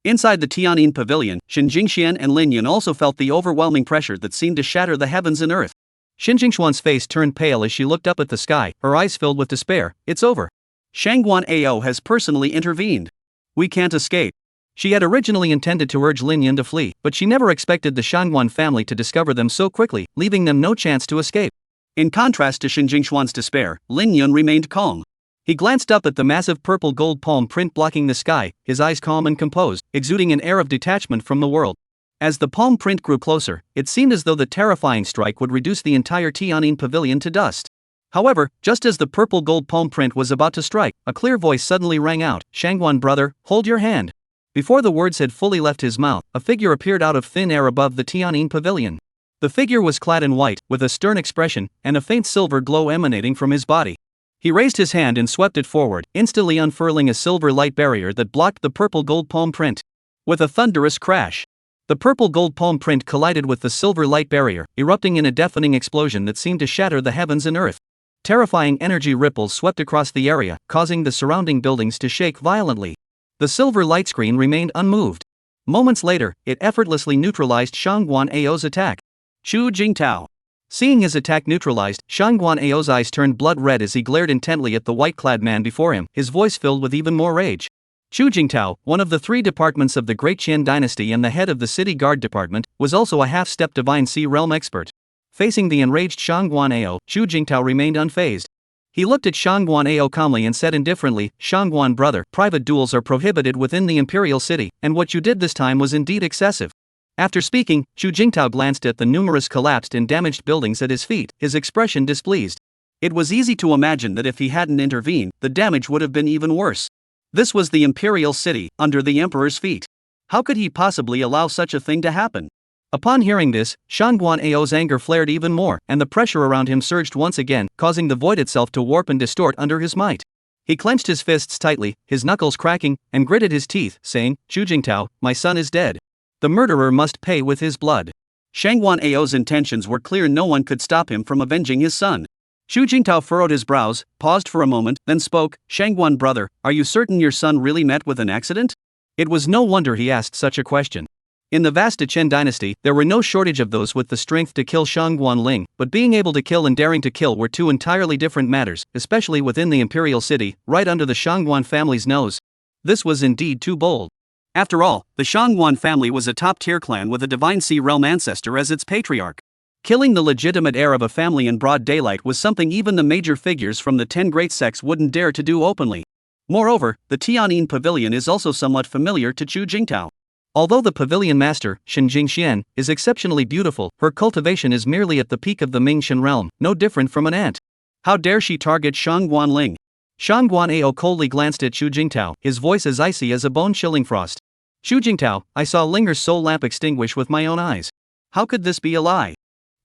Inside the Tianyin pavilion, Xin Jingxian and Lin Yun also felt the overwhelming pressure that seemed to shatter the heavens and earth. Xin Jingxuan's face turned pale as she looked up at the sky, her eyes filled with despair. It's over. Shangguan Ao has personally intervened. We can't escape. She had originally intended to urge Lin Yun to flee, but she never expected the Shangguan family to discover them so quickly, leaving them no chance to escape. In contrast to Xin Jingxuan's despair, Lin Yun remained calm. He glanced up at the massive purple gold palm print blocking the sky, his eyes calm and composed, exuding an air of detachment from the world. As the palm print grew closer, it seemed as though the terrifying strike would reduce the entire Tianyin pavilion to dust. However, just as the purple gold palm print was about to strike, a clear voice suddenly rang out, Shangguan brother, hold your hand. Before the words had fully left his mouth, a figure appeared out of thin air above the Tianyin pavilion. The figure was clad in white, with a stern expression, and a faint silver glow emanating from his body. He raised his hand and swept it forward, instantly unfurling a silver light barrier that blocked the purple gold palm print. With a thunderous crash, the purple gold palm print collided with the silver light barrier, erupting in a deafening explosion that seemed to shatter the heavens and earth. Terrifying energy ripples swept across the area, causing the surrounding buildings to shake violently. The silver light screen remained unmoved. Moments later, it effortlessly neutralized Shangguan Ao's attack. Chu Jingtao. Seeing his attack neutralized, Shangguan Ao's eyes turned blood red as he glared intently at the white-clad man before him, his voice filled with even more rage. Chu Jingtao, one of the 3 departments of the Great Qian dynasty and the head of the city guard department, was also a half-step Divine Sea realm expert. Facing the enraged Shangguan Ao, Chu Jingtao remained unfazed. He looked at Shangguan Ao calmly and said indifferently, Shangguan brother, private duels are prohibited within the imperial city, and what you did this time was indeed excessive. After speaking, Chu Jingtao glanced at the numerous collapsed and damaged buildings at his feet, his expression displeased. It was easy to imagine that if he hadn't intervened, the damage would have been even worse. This was the imperial city, under the emperor's feet. How could he possibly allow such a thing to happen? Upon hearing this, Shangguan Ao's anger flared even more, and the pressure around him surged once again, causing the void itself to warp and distort under his might. He clenched his fists tightly, his knuckles cracking, and gritted his teeth, saying, Chu Jingtao, my son is dead. The murderer must pay with his blood. Shangguan Ao's intentions were clear. No one could stop him from avenging his son. Chu Jingtao furrowed his brows, paused for a moment, then spoke, Shangguan brother, are you certain your son really met with an accident? It was no wonder he asked such a question. In the vast Chen dynasty, there were no shortage of those with the strength to kill Shangguan Ling, but being able to kill and daring to kill were 2 entirely different matters, especially within the imperial city, right under the Shangguan family's nose. This was indeed too bold. After all, the Shangguan family was a top-tier clan with a Divine Sea realm ancestor as its patriarch. Killing the legitimate heir of a family in broad daylight was something even the major figures from the 10 great sects wouldn't dare to do openly. Moreover, the Tianyin pavilion is also somewhat familiar to Chu Jingtao. Although the pavilion master, Xin Jingxian, is exceptionally beautiful, her cultivation is merely at the peak of the Mingxian realm, no different from an ant. How dare she target Shangguan Ling? Shangguan Ao coldly glanced at Chu Jingtao, his voice as icy as a bone-chilling frost. Chu Jingtao, I saw Linger's soul lamp extinguish with my own eyes. How could this be a lie?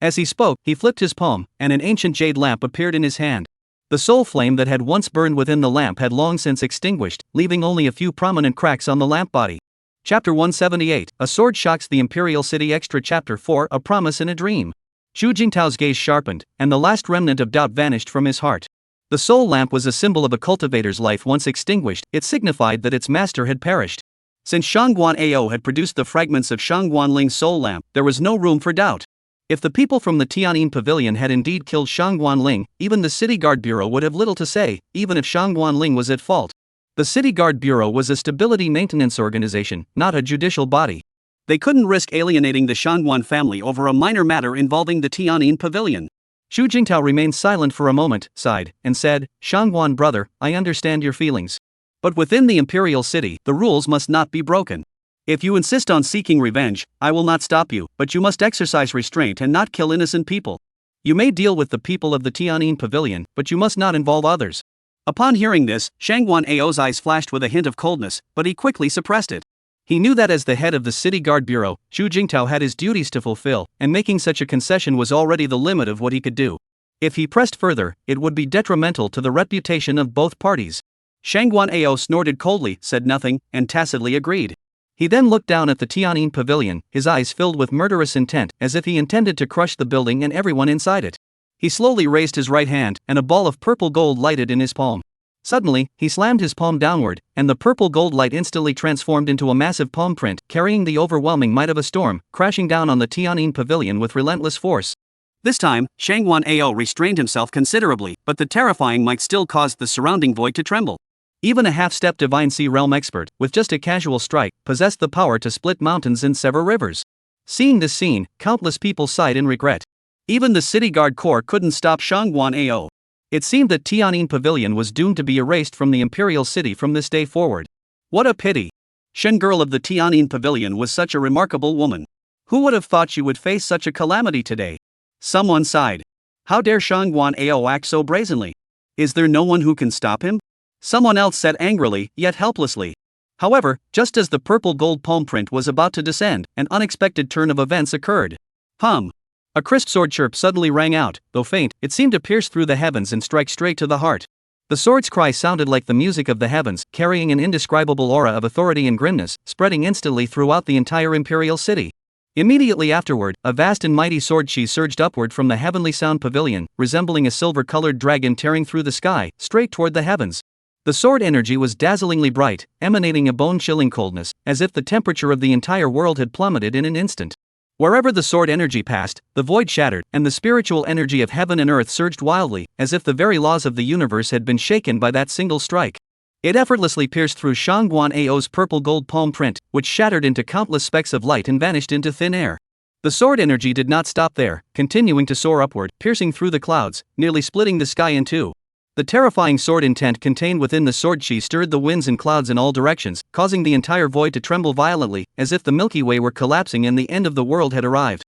As he spoke, he flipped his palm, and an ancient jade lamp appeared in his hand. The soul flame that had once burned within the lamp had long since extinguished, leaving only a few prominent cracks on the lamp body. Chapter 178, A Sword Shocks the Imperial City. Extra Chapter 4, A Promise in a Dream. Chu Jingtao's gaze sharpened, and the last remnant of doubt vanished from his heart.
The soul lamp was a symbol of a cultivator's life once extinguished. It signified that its master had perished.
Since Shangguan Ao had produced the fragments of Shangguan Ling's soul lamp, there was no room for doubt. If the people from the Tian'an Pavilion had indeed killed Shangguan Ling, even the City Guard Bureau would have little to say, even if Shangguan Ling was at fault. The City Guard Bureau was a stability maintenance organization, not a judicial body. They couldn't risk alienating the Shangguan family over a minor matter involving the Tian'an Pavilion.
Xu Jingtao remained silent for a moment, sighed, and said, "Shangguan brother, I understand your feelings.
But within the Imperial City, the rules must not be broken. If you insist on seeking revenge, I will not stop you, but you must exercise restraint and not kill innocent people.
You may deal with the people of the Tian'an Pavilion, but you must not involve others."
Upon hearing this, Shangguan Ao's eyes flashed with a hint of coldness, but he quickly suppressed it.
He knew that as the head of the City Guard Bureau, Xu Jingtao had his duties to fulfill, and making such a concession was already the limit of what he could do. If he pressed further, it would be detrimental to the reputation of both parties.
Shangguan Ao snorted coldly, said nothing, and tacitly agreed.
He then looked down at the Tian'an Pavilion, his eyes filled with murderous intent, as if he intended to crush the building and everyone inside it. He slowly raised his right hand, and a ball of purple gold lighted in his palm. Suddenly, he slammed his palm downward, and the purple gold light instantly transformed into a massive palm print, carrying the overwhelming might of a storm, crashing down on the Tian'an Pavilion with relentless force.
This time, Shangguan Ao restrained himself considerably, but the terrifying might still caused the surrounding void to tremble.
Even a half-step Divine Sea Realm expert, with just a casual strike, possessed the power to split mountains and sever rivers. Seeing this scene, countless people sighed in regret.
Even the City Guard Corps couldn't stop Shangguan Ao.
It seemed that Tian'an Pavilion was doomed to be erased from the Imperial City from this day forward.
What a pity! Shen girl of the Tian'an Pavilion was such a remarkable woman. Who would have thought she would face such a calamity today? Someone sighed. How dare Shangguan Ao act so brazenly? Is there no one who can stop him? Someone else said angrily, yet helplessly. However, just as the purple gold palm print was about to descend, an unexpected turn of events occurred.
Hum! A crisp sword chirp suddenly rang out. Though faint, it seemed to pierce through the heavens and strike straight to the heart. The sword's cry sounded like the music of the heavens, carrying an indescribable aura of authority and grimness, spreading instantly throughout the entire Imperial City. Immediately afterward, a vast and mighty sword chi surged upward from the heavenly sound pavilion, resembling a silver-colored dragon tearing through the sky, straight toward the heavens. The sword energy was dazzlingly bright, emanating a bone-chilling coldness, as if the temperature of the entire world had plummeted in an instant. Wherever the sword energy passed, the void shattered, and the spiritual energy of heaven and earth surged wildly, as if the very laws of the universe had been shaken by that single strike. It effortlessly pierced through Shangguan Ao's purple gold palm print, which shattered into countless specks of light and vanished into thin air. The sword energy did not stop there, continuing to soar upward, piercing through the clouds, nearly splitting the sky in two. The terrifying sword intent contained within the sword chi stirred the winds and clouds in all directions, causing the entire void to tremble violently, as if the Milky Way were collapsing and the end of the world had arrived.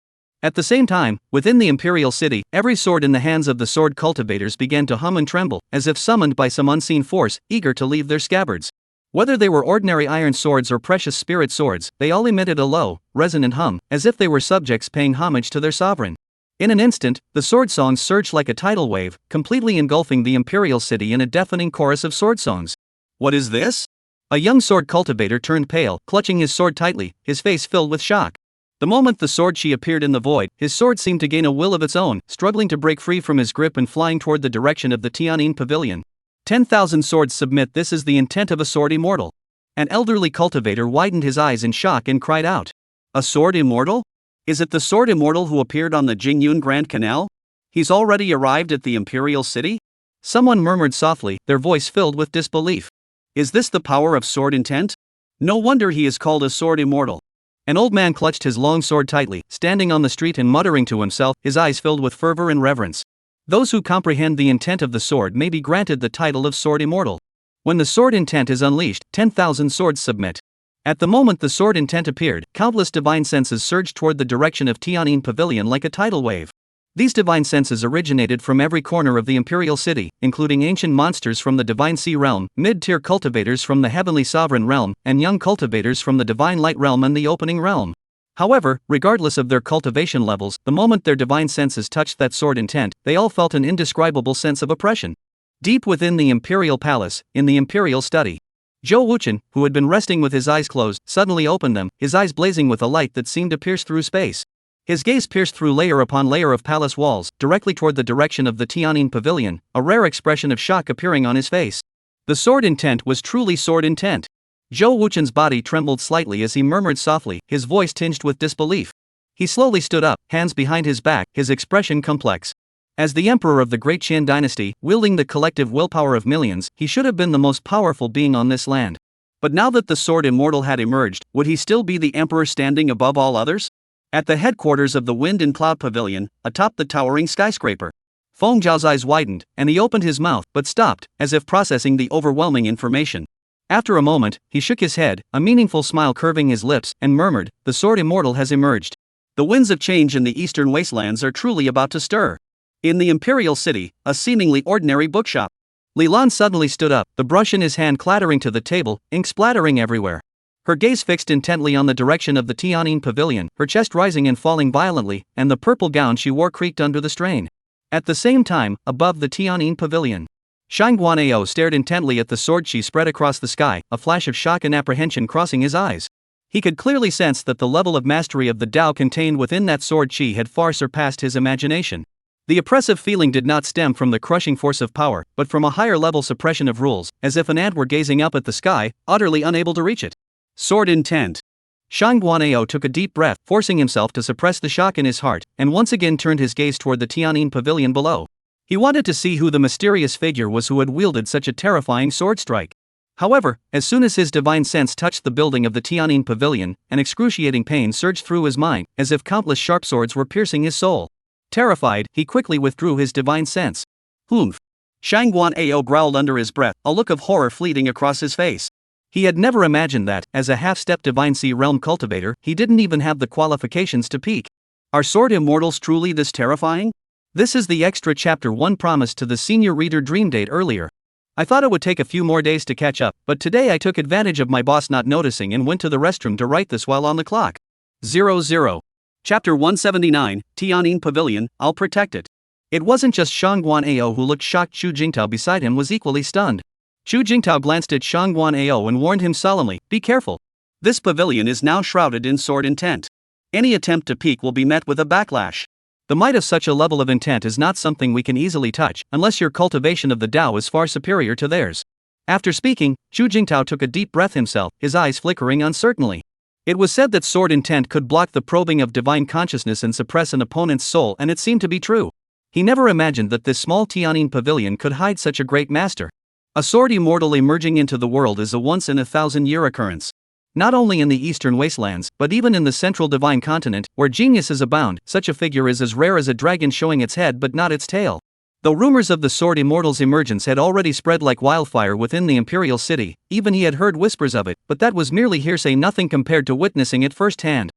At the same time, within the Imperial City, every sword in the hands of the sword cultivators began to hum and tremble, as if summoned by some unseen force, eager to leave their scabbards. Whether they were ordinary iron swords or precious spirit swords, they all emitted a low, resonant hum, as if they were subjects paying homage to their sovereign. In an instant, the sword songs surged like a tidal wave, completely engulfing the Imperial City in a deafening chorus of sword songs.
What is this?
A young sword cultivator turned pale, clutching his sword tightly, his face filled with shock. The moment the sword chi appeared in the void, his sword seemed to gain a will of its own, struggling to break free from his grip and flying toward the direction of the Tian'an Pavilion. 10,000 swords submit. This is the intent of a sword immortal. An elderly cultivator widened his eyes in shock and cried out. A sword immortal? Is it the sword immortal who appeared on the Jingyun Grand Canal? He's already arrived at the Imperial City? Someone murmured softly, their voice filled with disbelief.
Is this the power of sword intent? No wonder he is called a sword immortal.
An old man clutched his long sword tightly, standing on the street and muttering to himself, his eyes filled with fervor and reverence. Those who comprehend the intent of the sword may be granted the title of sword immortal. When the sword intent is unleashed, 10,000 swords submit. At the moment the sword intent appeared, countless divine senses surged toward the direction of Tian'an Pavilion like a tidal wave. These divine senses originated from every corner of the Imperial City, including ancient monsters from the Divine Sea Realm, mid-tier cultivators from the Heavenly Sovereign Realm, and young cultivators from the Divine Light Realm and the Opening Realm. However, regardless of their cultivation levels, the moment their divine senses touched that sword intent, they all felt an indescribable sense of oppression. Deep within the Imperial Palace, in the Imperial Study, Zhou Wuchen, who had been resting with his eyes closed, suddenly opened them, his eyes blazing with a light that seemed to pierce through space. His gaze pierced through layer upon layer of palace walls, directly toward the direction of the Tian'in pavilion, a rare expression of shock appearing on his face. The sword intent was truly sword intent. Zhou Wuchen's body trembled slightly as he murmured softly, his voice tinged with disbelief. He slowly stood up, hands behind his back, his expression complex. As the emperor of the Great Qin dynasty, wielding the collective willpower of millions, he should have been the most powerful being on this land. But now that the sword immortal had emerged, would he still be the emperor standing above all others? At the headquarters of the Wind and Cloud Pavilion, atop the towering skyscraper, Feng Zhao's eyes widened, and he opened his mouth but stopped, as if processing the overwhelming information. After a moment, he shook his head, a meaningful smile curving his lips, and murmured, "The sword immortal has emerged. The winds of change in the eastern wastelands are truly about to stir." In the imperial city, a seemingly ordinary bookshop, Li Lan suddenly stood up, the brush in his hand clattering to the table, ink splattering everywhere. Her gaze fixed intently on the direction of the Tian'in pavilion, her chest rising and falling violently, and the purple gown she wore creaked under the strain. At the same time, above the Tian'in pavilion, Shangguan stared intently at the sword she spread across the sky, a flash of shock and apprehension crossing his eyes. He could clearly sense that the level of mastery of the Tao contained within that sword chi had far surpassed his imagination. The oppressive feeling did not stem from the crushing force of power, but from a higher-level suppression of rules, as if an ant were gazing up at the sky, utterly unable to reach it. Sword intent. Shangguan took a deep breath, forcing himself to suppress the shock in his heart, and once again turned his gaze toward the Tian'in pavilion below. He wanted to see who the mysterious figure was who had wielded such a terrifying sword strike. However, as soon as his divine sense touched the building of the Tian'in pavilion, an excruciating pain surged through his mind, as if countless sharp swords were piercing his soul. Terrified, he quickly withdrew his divine sense. "Humph." Shangguan growled under his breath, a look of horror fleeting across his face. He had never imagined that, as a half-step divine sea realm cultivator, he didn't even have the qualifications to peak. Are sword immortals truly this terrifying? This is the extra chapter 1 promised to the senior reader dream date earlier. I thought it would take a few more days to catch up, but today I took advantage of my boss not noticing and went to the restroom to write this while on the clock. 00. Chapter 179, Tian'in Pavilion, I'll protect it. It wasn't just Shangguan who looked shocked. Xu Jingtao beside him was equally stunned. Xu Jingtao glanced at Shangguan and warned him solemnly, "Be careful. This pavilion is now shrouded in sword intent. Any attempt to peek will be met with a backlash. The might of such a level of intent is not something we can easily touch, unless your cultivation of the Tao is far superior to theirs." After speaking, Xu Jingtao took a deep breath himself, his eyes flickering uncertainly. It was said that sword intent could block the probing of divine consciousness and suppress an opponent's soul, and it seemed to be true. He never imagined that this small Tian'in pavilion could hide such a great master. A sword immortal emerging into the world is a once-in-a-thousand-year occurrence. Not only in the eastern wastelands, but even in the central divine continent, where geniuses abound, such a figure is as rare as a dragon showing its head but not its tail. Though rumors of the sword immortal's emergence had already spread like wildfire within the imperial city, even he had heard whispers of it, but that was merely hearsay, nothing compared to witnessing it firsthand.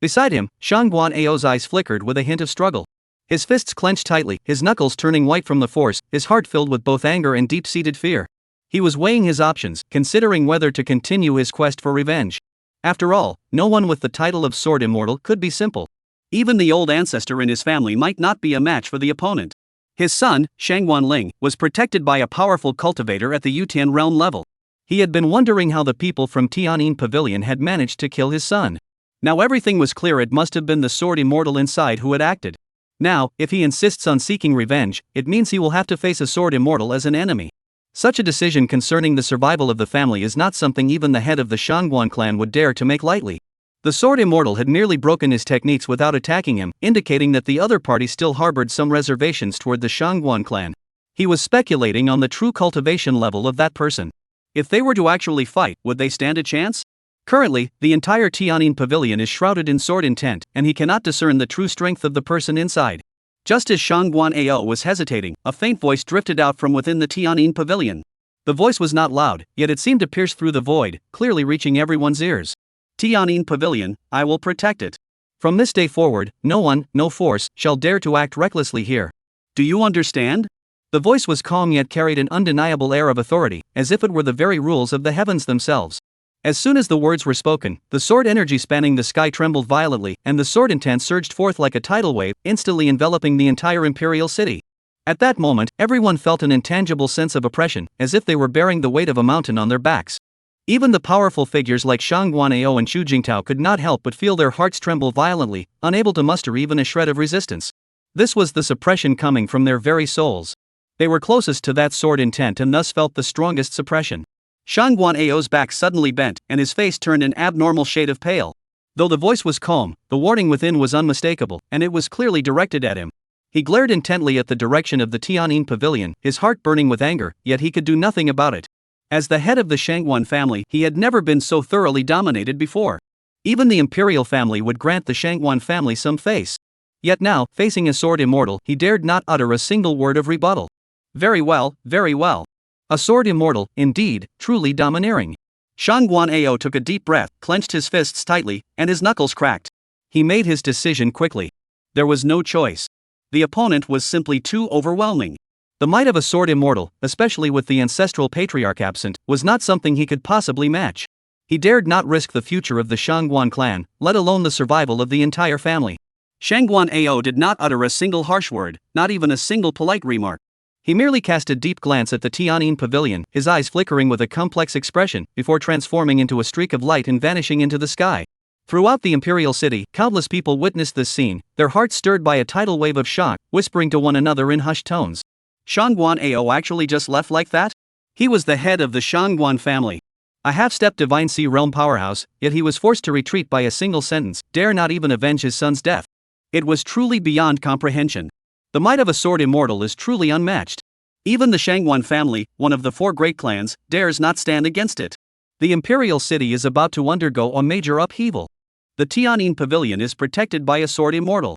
Beside him, Shangguan eyes flickered with a hint of struggle. His fists clenched tightly, his knuckles turning white from the force, his heart filled with both anger and deep-seated fear. He was weighing his options, considering whether to continue his quest for revenge. After all, no one with the title of Sword Immortal could be simple. Even the old ancestor in his family might not be a match for the opponent. His son, Shangguan Ling, was protected by a powerful cultivator at the Yutian realm level. He had been wondering how the people from Tian'in Pavilion had managed to kill his son. Now everything was clear, it must have been the Sword Immortal inside who had acted. Now, if he insists on seeking revenge, it means he will have to face a Sword Immortal as an enemy. Such a decision concerning the survival of the family is not something even the head of the Shangguan clan would dare to make lightly. The Sword Immortal had merely broken his techniques without attacking him, indicating that the other party still harbored some reservations toward the Shangguan clan. He was speculating on the true cultivation level of that person. If they were to actually fight, would they stand a chance? Currently, the entire Tian'in Pavilion is shrouded in sword intent, and he cannot discern the true strength of the person inside. Just as Shangguan was hesitating, a faint voice drifted out from within the Tian'in Pavilion. The voice was not loud, yet it seemed to pierce through the void, clearly reaching everyone's ears. "Tian'in Pavilion, I will protect it. From this day forward, no one, no force, shall dare to act recklessly here. Do you understand?" The voice was calm yet carried an undeniable air of authority, as if it were the very rules of the heavens themselves. As soon as the words were spoken, the sword energy spanning the sky trembled violently, and the sword intent surged forth like a tidal wave, instantly enveloping the entire imperial city. At that moment, everyone felt an intangible sense of oppression, as if they were bearing the weight of a mountain on their backs. Even the powerful figures like Shang Guanao and Chu Jingtao could not help but feel their hearts tremble violently, unable to muster even a shred of resistance. This was the suppression coming from their very souls. They were closest to that sword intent and thus felt the strongest suppression.
Shang Guanao's back suddenly bent, and his face turned an abnormal shade of pale.
Though the voice was calm, the warning within was unmistakable, and it was clearly directed at him. He glared intently at the direction of the Tianyin pavilion, his heart burning with anger, yet he could do nothing about it. As the head of the Shangguan family, he had never been so thoroughly dominated before. Even the imperial family would grant the Shangguan family some face. Yet now, facing a sword immortal, he dared not utter a single word of rebuttal. Very well, very well. A sword immortal, indeed, truly domineering.
Shang Guanao took a deep breath, clenched his fists tightly, and his knuckles cracked.
He made his decision quickly.
There was no choice. The opponent was simply too overwhelming.
The might of a sword immortal, especially with the ancestral patriarch absent, was not something he could possibly match. He dared not risk the future of the Shangguan clan, let alone the survival of the entire family.
Shang Guanao did not utter a single harsh word, not even a single polite remark.
He merely cast a deep glance at the Tianyin pavilion, his eyes flickering with a complex expression, before transforming into a streak of light and vanishing into the sky. Throughout the imperial city, countless people witnessed this scene, their hearts stirred by a tidal wave of shock, whispering to one another in hushed tones.
Shang Guanao actually just left like that? He was the head of the Shangguan family.
A half-step Divine Sea Realm powerhouse, yet he was forced to retreat by a single sentence, dare not even avenge his son's death.
It was truly beyond comprehension.
The might of a sword immortal is truly unmatched.
Even the Shangguan family, one of the four great clans, dares not stand against it.
The imperial city is about to undergo a major upheaval. The Tianyin pavilion is protected by a sword immortal.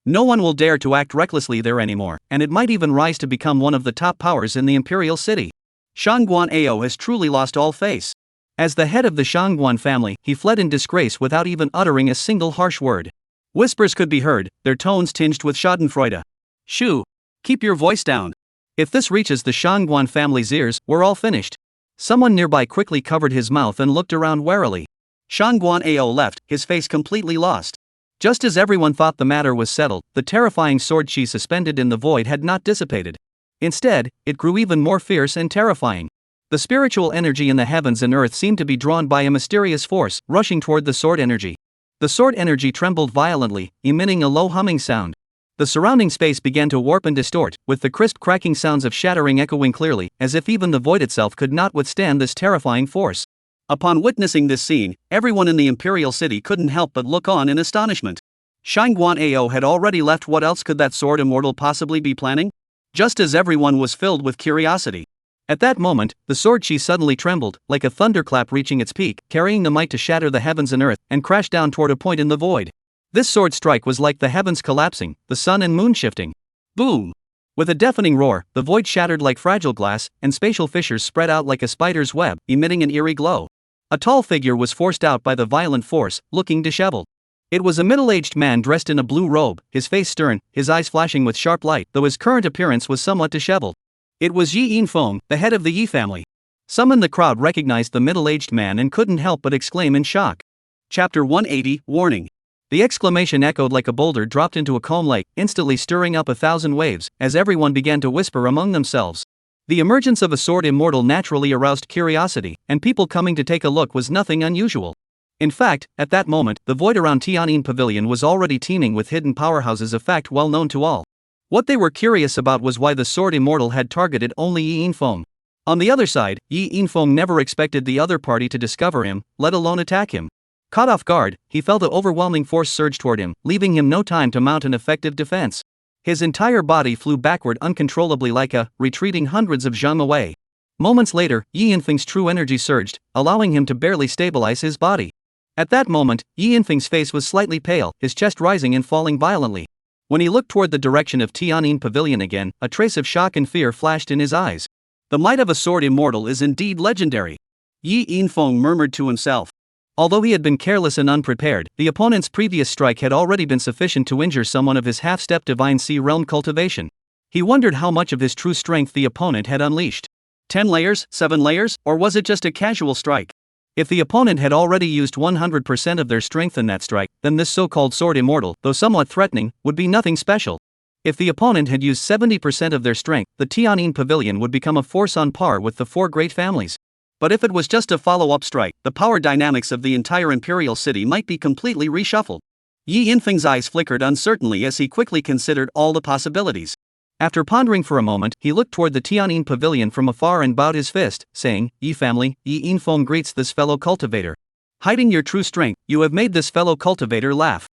No one will dare to act recklessly there anymore, and it might even rise to become one of the top powers in the imperial city.
Shang Guanao has truly lost all face.
As the head of the Shangguan family, he fled in disgrace without even uttering a single harsh word. Whispers could be heard, their tones tinged with schadenfreude.
Shoo! Keep your voice down.
If this reaches the Shangguan family's ears, we're all finished. Someone nearby quickly covered his mouth and looked around warily.
Shang Guanao left, his face completely lost.
Just as everyone thought the matter was settled, the terrifying sword she suspended in the void had not dissipated. Instead, it grew even more fierce and terrifying. The spiritual energy in the heavens and earth seemed to be drawn by a mysterious force, rushing toward the sword energy. The sword energy trembled violently, emitting a low humming sound. The surrounding space began to warp and distort, with the crisp cracking sounds of shattering echoing clearly, as if even the void itself could not withstand this terrifying force.
Upon witnessing this scene, everyone in the imperial city couldn't help but look on in astonishment. Shang Guanao had already left. What else could that sword immortal possibly be planning? Just as everyone was filled with curiosity.
At that moment, the sword chi suddenly trembled, like a thunderclap reaching its peak, carrying the might to shatter the heavens and earth, and crash down toward a point in the void. This sword strike was like the heavens collapsing, the sun and moon shifting.
Boom!
With a deafening roar, the void shattered like fragile glass, and spatial fissures spread out like a spider's web, emitting an eerie glow. A tall figure was forced out by the violent force, looking disheveled. It was a middle-aged man dressed in a blue robe, his face stern, his eyes flashing with sharp light, though his current appearance was somewhat disheveled. It was Yi Yinfeng, the head of the Yi family. Some in the crowd recognized the middle-aged man and couldn't help but exclaim in shock.
Chapter 180, Warning.
The exclamation echoed like a boulder dropped into a calm lake, instantly stirring up 1,000 waves, as everyone began to whisper among themselves. The emergence of a sword immortal naturally aroused curiosity, and people coming to take a look was nothing unusual. In fact, at that moment, the void around Tianyin Pavilion was already teeming with hidden powerhouses, a fact well known to all. What they were curious about was why the sword immortal had targeted only Yi Yinfeng. On the other side, Yi Yinfeng never expected the other party to discover him, let alone attack him. Caught off guard, he felt an overwhelming force surge toward him, leaving him no time to mount an effective defense. His entire body flew backward uncontrollably like a retreating hundreds of jump away. Moments later, Yi Yinfeng's true energy surged, allowing him to barely stabilize his body. At that moment, Yi Yinfeng's face was slightly pale, his chest rising and falling violently. When he looked toward the direction of Tianyin Pavilion again, a trace of shock and fear flashed in his eyes.
The might of a sword immortal is indeed legendary. Yi Yinfeng murmured to himself.
Although he had been careless and unprepared, the opponent's previous strike had already been sufficient to injure someone of his half-step Divine Sea Realm cultivation. He wondered how much of his true strength the opponent had unleashed.
10 layers, 7 layers, or was it just a casual strike?
If the opponent had already used 100% of their strength in that strike, then this so-called sword immortal, though somewhat threatening, would be nothing special. If the opponent had used 70% of their strength, the Tianyin Pavilion would become a force on par with the four great families.
But if it was just a follow-up strike, the power dynamics of the entire imperial city might be completely reshuffled. Yi Yinfeng's eyes flickered uncertainly as he quickly considered all the possibilities. After pondering for a moment, he looked toward the Tianyin pavilion from afar and bowed his fist, saying, Yi family, Yi Yinfeng greets this fellow cultivator. Hiding your true strength, you have made this fellow cultivator laugh.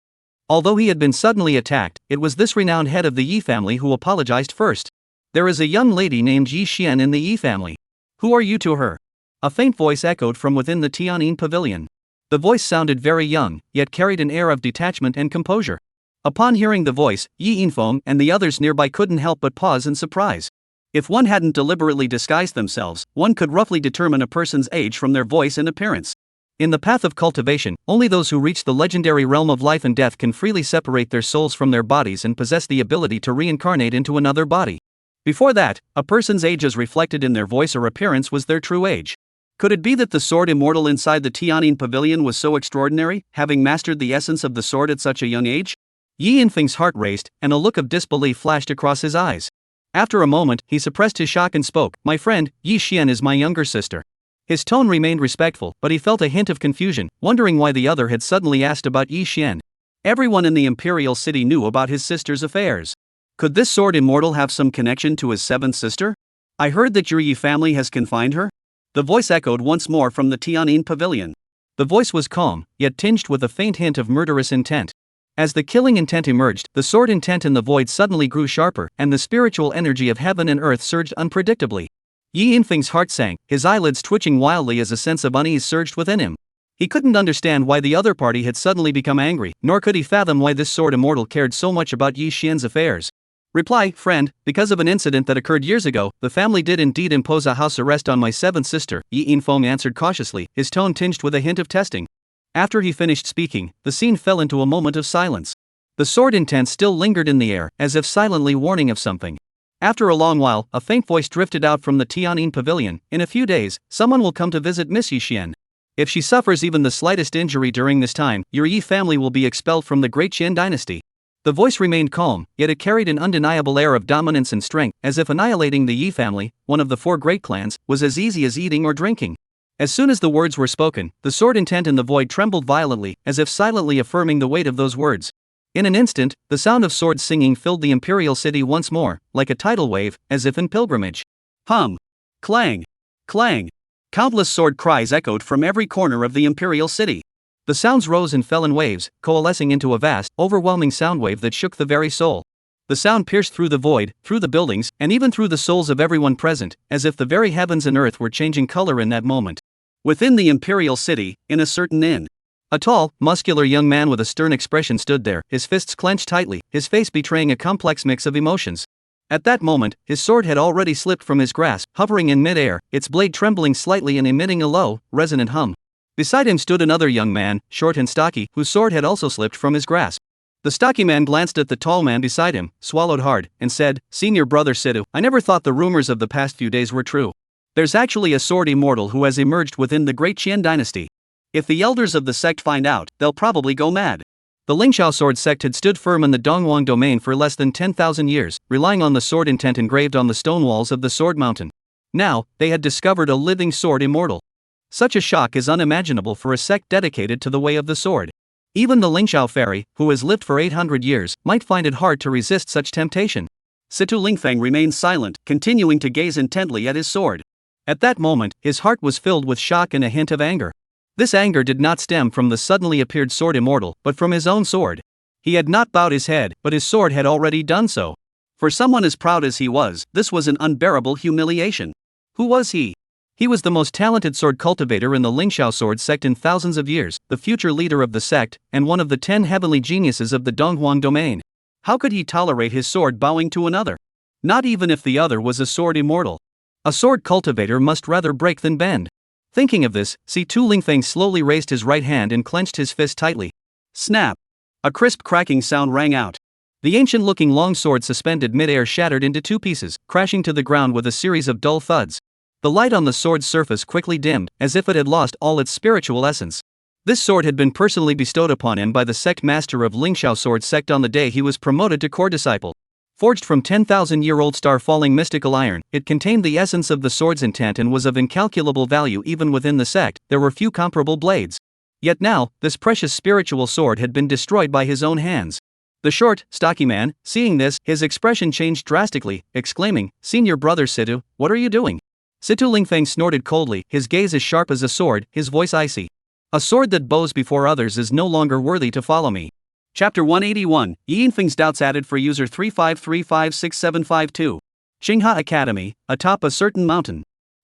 Although he had been suddenly attacked, it was this renowned head of the Yi family who apologized first. There is a young lady named Yi Xian in the Yi family. Who are you to her? A faint voice echoed from within the Tianyin pavilion. The voice sounded very young, yet carried an air of detachment and composure. Upon hearing the voice, Yi Yinfeng and the others nearby couldn't help but pause in surprise. If one hadn't deliberately disguised themselves, one could roughly determine a person's age from their voice and appearance. In the path of cultivation, only those who reach the legendary realm of life and death can freely separate their souls from their bodies and possess the ability to reincarnate into another body. Before that, a person's age as reflected in their voice or appearance was their true age. Could it be that the sword immortal inside the Tianyin pavilion was so extraordinary, having mastered the essence of the sword at such a young age? Yi Yinfeng's heart raced, and a look of disbelief flashed across his eyes. After a moment, he suppressed his shock and spoke, My friend, Yi Xian is my younger sister. His tone remained respectful, but he felt a hint of confusion, wondering why the other had suddenly asked about Yi Xian. Everyone in the imperial city knew about his sister's affairs. Could this sword immortal have some connection to his seventh sister? I heard that your Yi family has confined her? The voice echoed once more from the Tianyin pavilion. The voice was calm, yet tinged with a faint hint of murderous intent. As the killing intent emerged, the sword intent in the void suddenly grew sharper, and the spiritual energy of heaven and earth surged unpredictably. Yi Yinfeng's heart sank, his eyelids twitching wildly as a sense of unease surged within him. He couldn't understand why the other party had suddenly become angry, nor could he fathom why this sword immortal cared so much about Yi Xian's affairs. Reply, friend, because of an incident that occurred years ago, the family did indeed impose a house arrest on my seventh sister, Yi Yinfeng answered cautiously, his tone tinged with a hint of testing. After he finished speaking, the scene fell into a moment of silence. The sword intent still lingered in the air, as if silently warning of something. After a long while, a faint voice drifted out from the Tianyin pavilion, In a few days, someone will come to visit Miss Yi Xian. If she suffers even the slightest injury during this time, your Yi family will be expelled from the Great Qin dynasty. The voice remained calm, yet it carried an undeniable air of dominance and strength, as if annihilating the Yi family, one of the four great clans, was as easy as eating or drinking. As soon as the words were spoken, the sword intent in the void trembled violently, as if silently affirming the weight of those words. In an instant, the sound of swords singing filled the imperial city once more, like a tidal wave, as if in pilgrimage. Hum! Clang! Clang! Countless sword cries echoed from every corner of the imperial city. The sounds rose and fell in waves, coalescing into a vast, overwhelming sound wave that shook the very soul. The sound pierced through the void, through the buildings, and even through the souls of everyone present, as if the very heavens and earth were changing color in that moment. Within the imperial city, in a certain inn, a tall, muscular young man with a stern expression stood there, his fists clenched tightly, his face betraying a complex mix of emotions. At that moment, his sword had already slipped from his grasp, hovering in mid-air, its blade trembling slightly and emitting a low, resonant hum. Beside him stood another young man, short and stocky, whose sword had also slipped from his grasp. The stocky man glanced at the tall man beside him, swallowed hard, and said, Senior brother Sidhu, I never thought the rumors of the past few days were true. There's actually a sword immortal who has emerged within the Great Qin dynasty. If the elders of the sect find out, they'll probably go mad. The Lingxiao sword sect had stood firm in the Donghuang domain for less than 10,000 years, relying on the sword intent engraved on the stone walls of the Sword Mountain. Now, they had discovered a living sword immortal. Such a shock is unimaginable for a sect dedicated to the way of the sword. Even the Lingxiao fairy, who has lived for 800 years, might find it hard to resist such temptation. Situ Lingfeng remained silent, continuing to gaze intently at his sword. At that moment, his heart was filled with shock and a hint of anger. This anger did not stem from the suddenly appeared sword immortal, but from his own sword. He had not bowed his head, but his sword had already done so. For someone as proud as he was, this was an unbearable humiliation. Who was he? He was the most talented sword cultivator in the Lingxiao sword sect in thousands of years, the future leader of the sect, and one of the 10 heavenly geniuses of the Donghuang domain. How could he tolerate his sword bowing to another? Not even if the other was a sword immortal. A sword cultivator must rather break than bend. Thinking of this, Tu Lingfeng slowly raised his right hand and clenched his fist tightly. Snap! A crisp cracking sound rang out. The ancient-looking long sword suspended mid-air shattered into two pieces, crashing to the ground with a series of dull thuds. The light on the sword's surface quickly dimmed, as if it had lost all its spiritual essence. This sword had been personally bestowed upon him by the sect master of Lingxiao sword sect on the day he was promoted to core disciple.
Forged from 10,000-year-old star-falling mystical iron, it contained the essence of the sword's intent and was of incalculable value even within the sect. There were few comparable blades. Yet now, this precious spiritual sword had been destroyed by his own hands. The short, stocky man, seeing this, his expression changed drastically, exclaiming, "Senior brother Situ, what are you doing?" Situ Lingfeng snorted coldly, his gaze as sharp as a sword, his voice icy. "A sword that bows before others is no longer worthy to follow me."
Chapter 181, Yinfeng's doubts added for user 35356752. Xingha Academy, atop a certain mountain.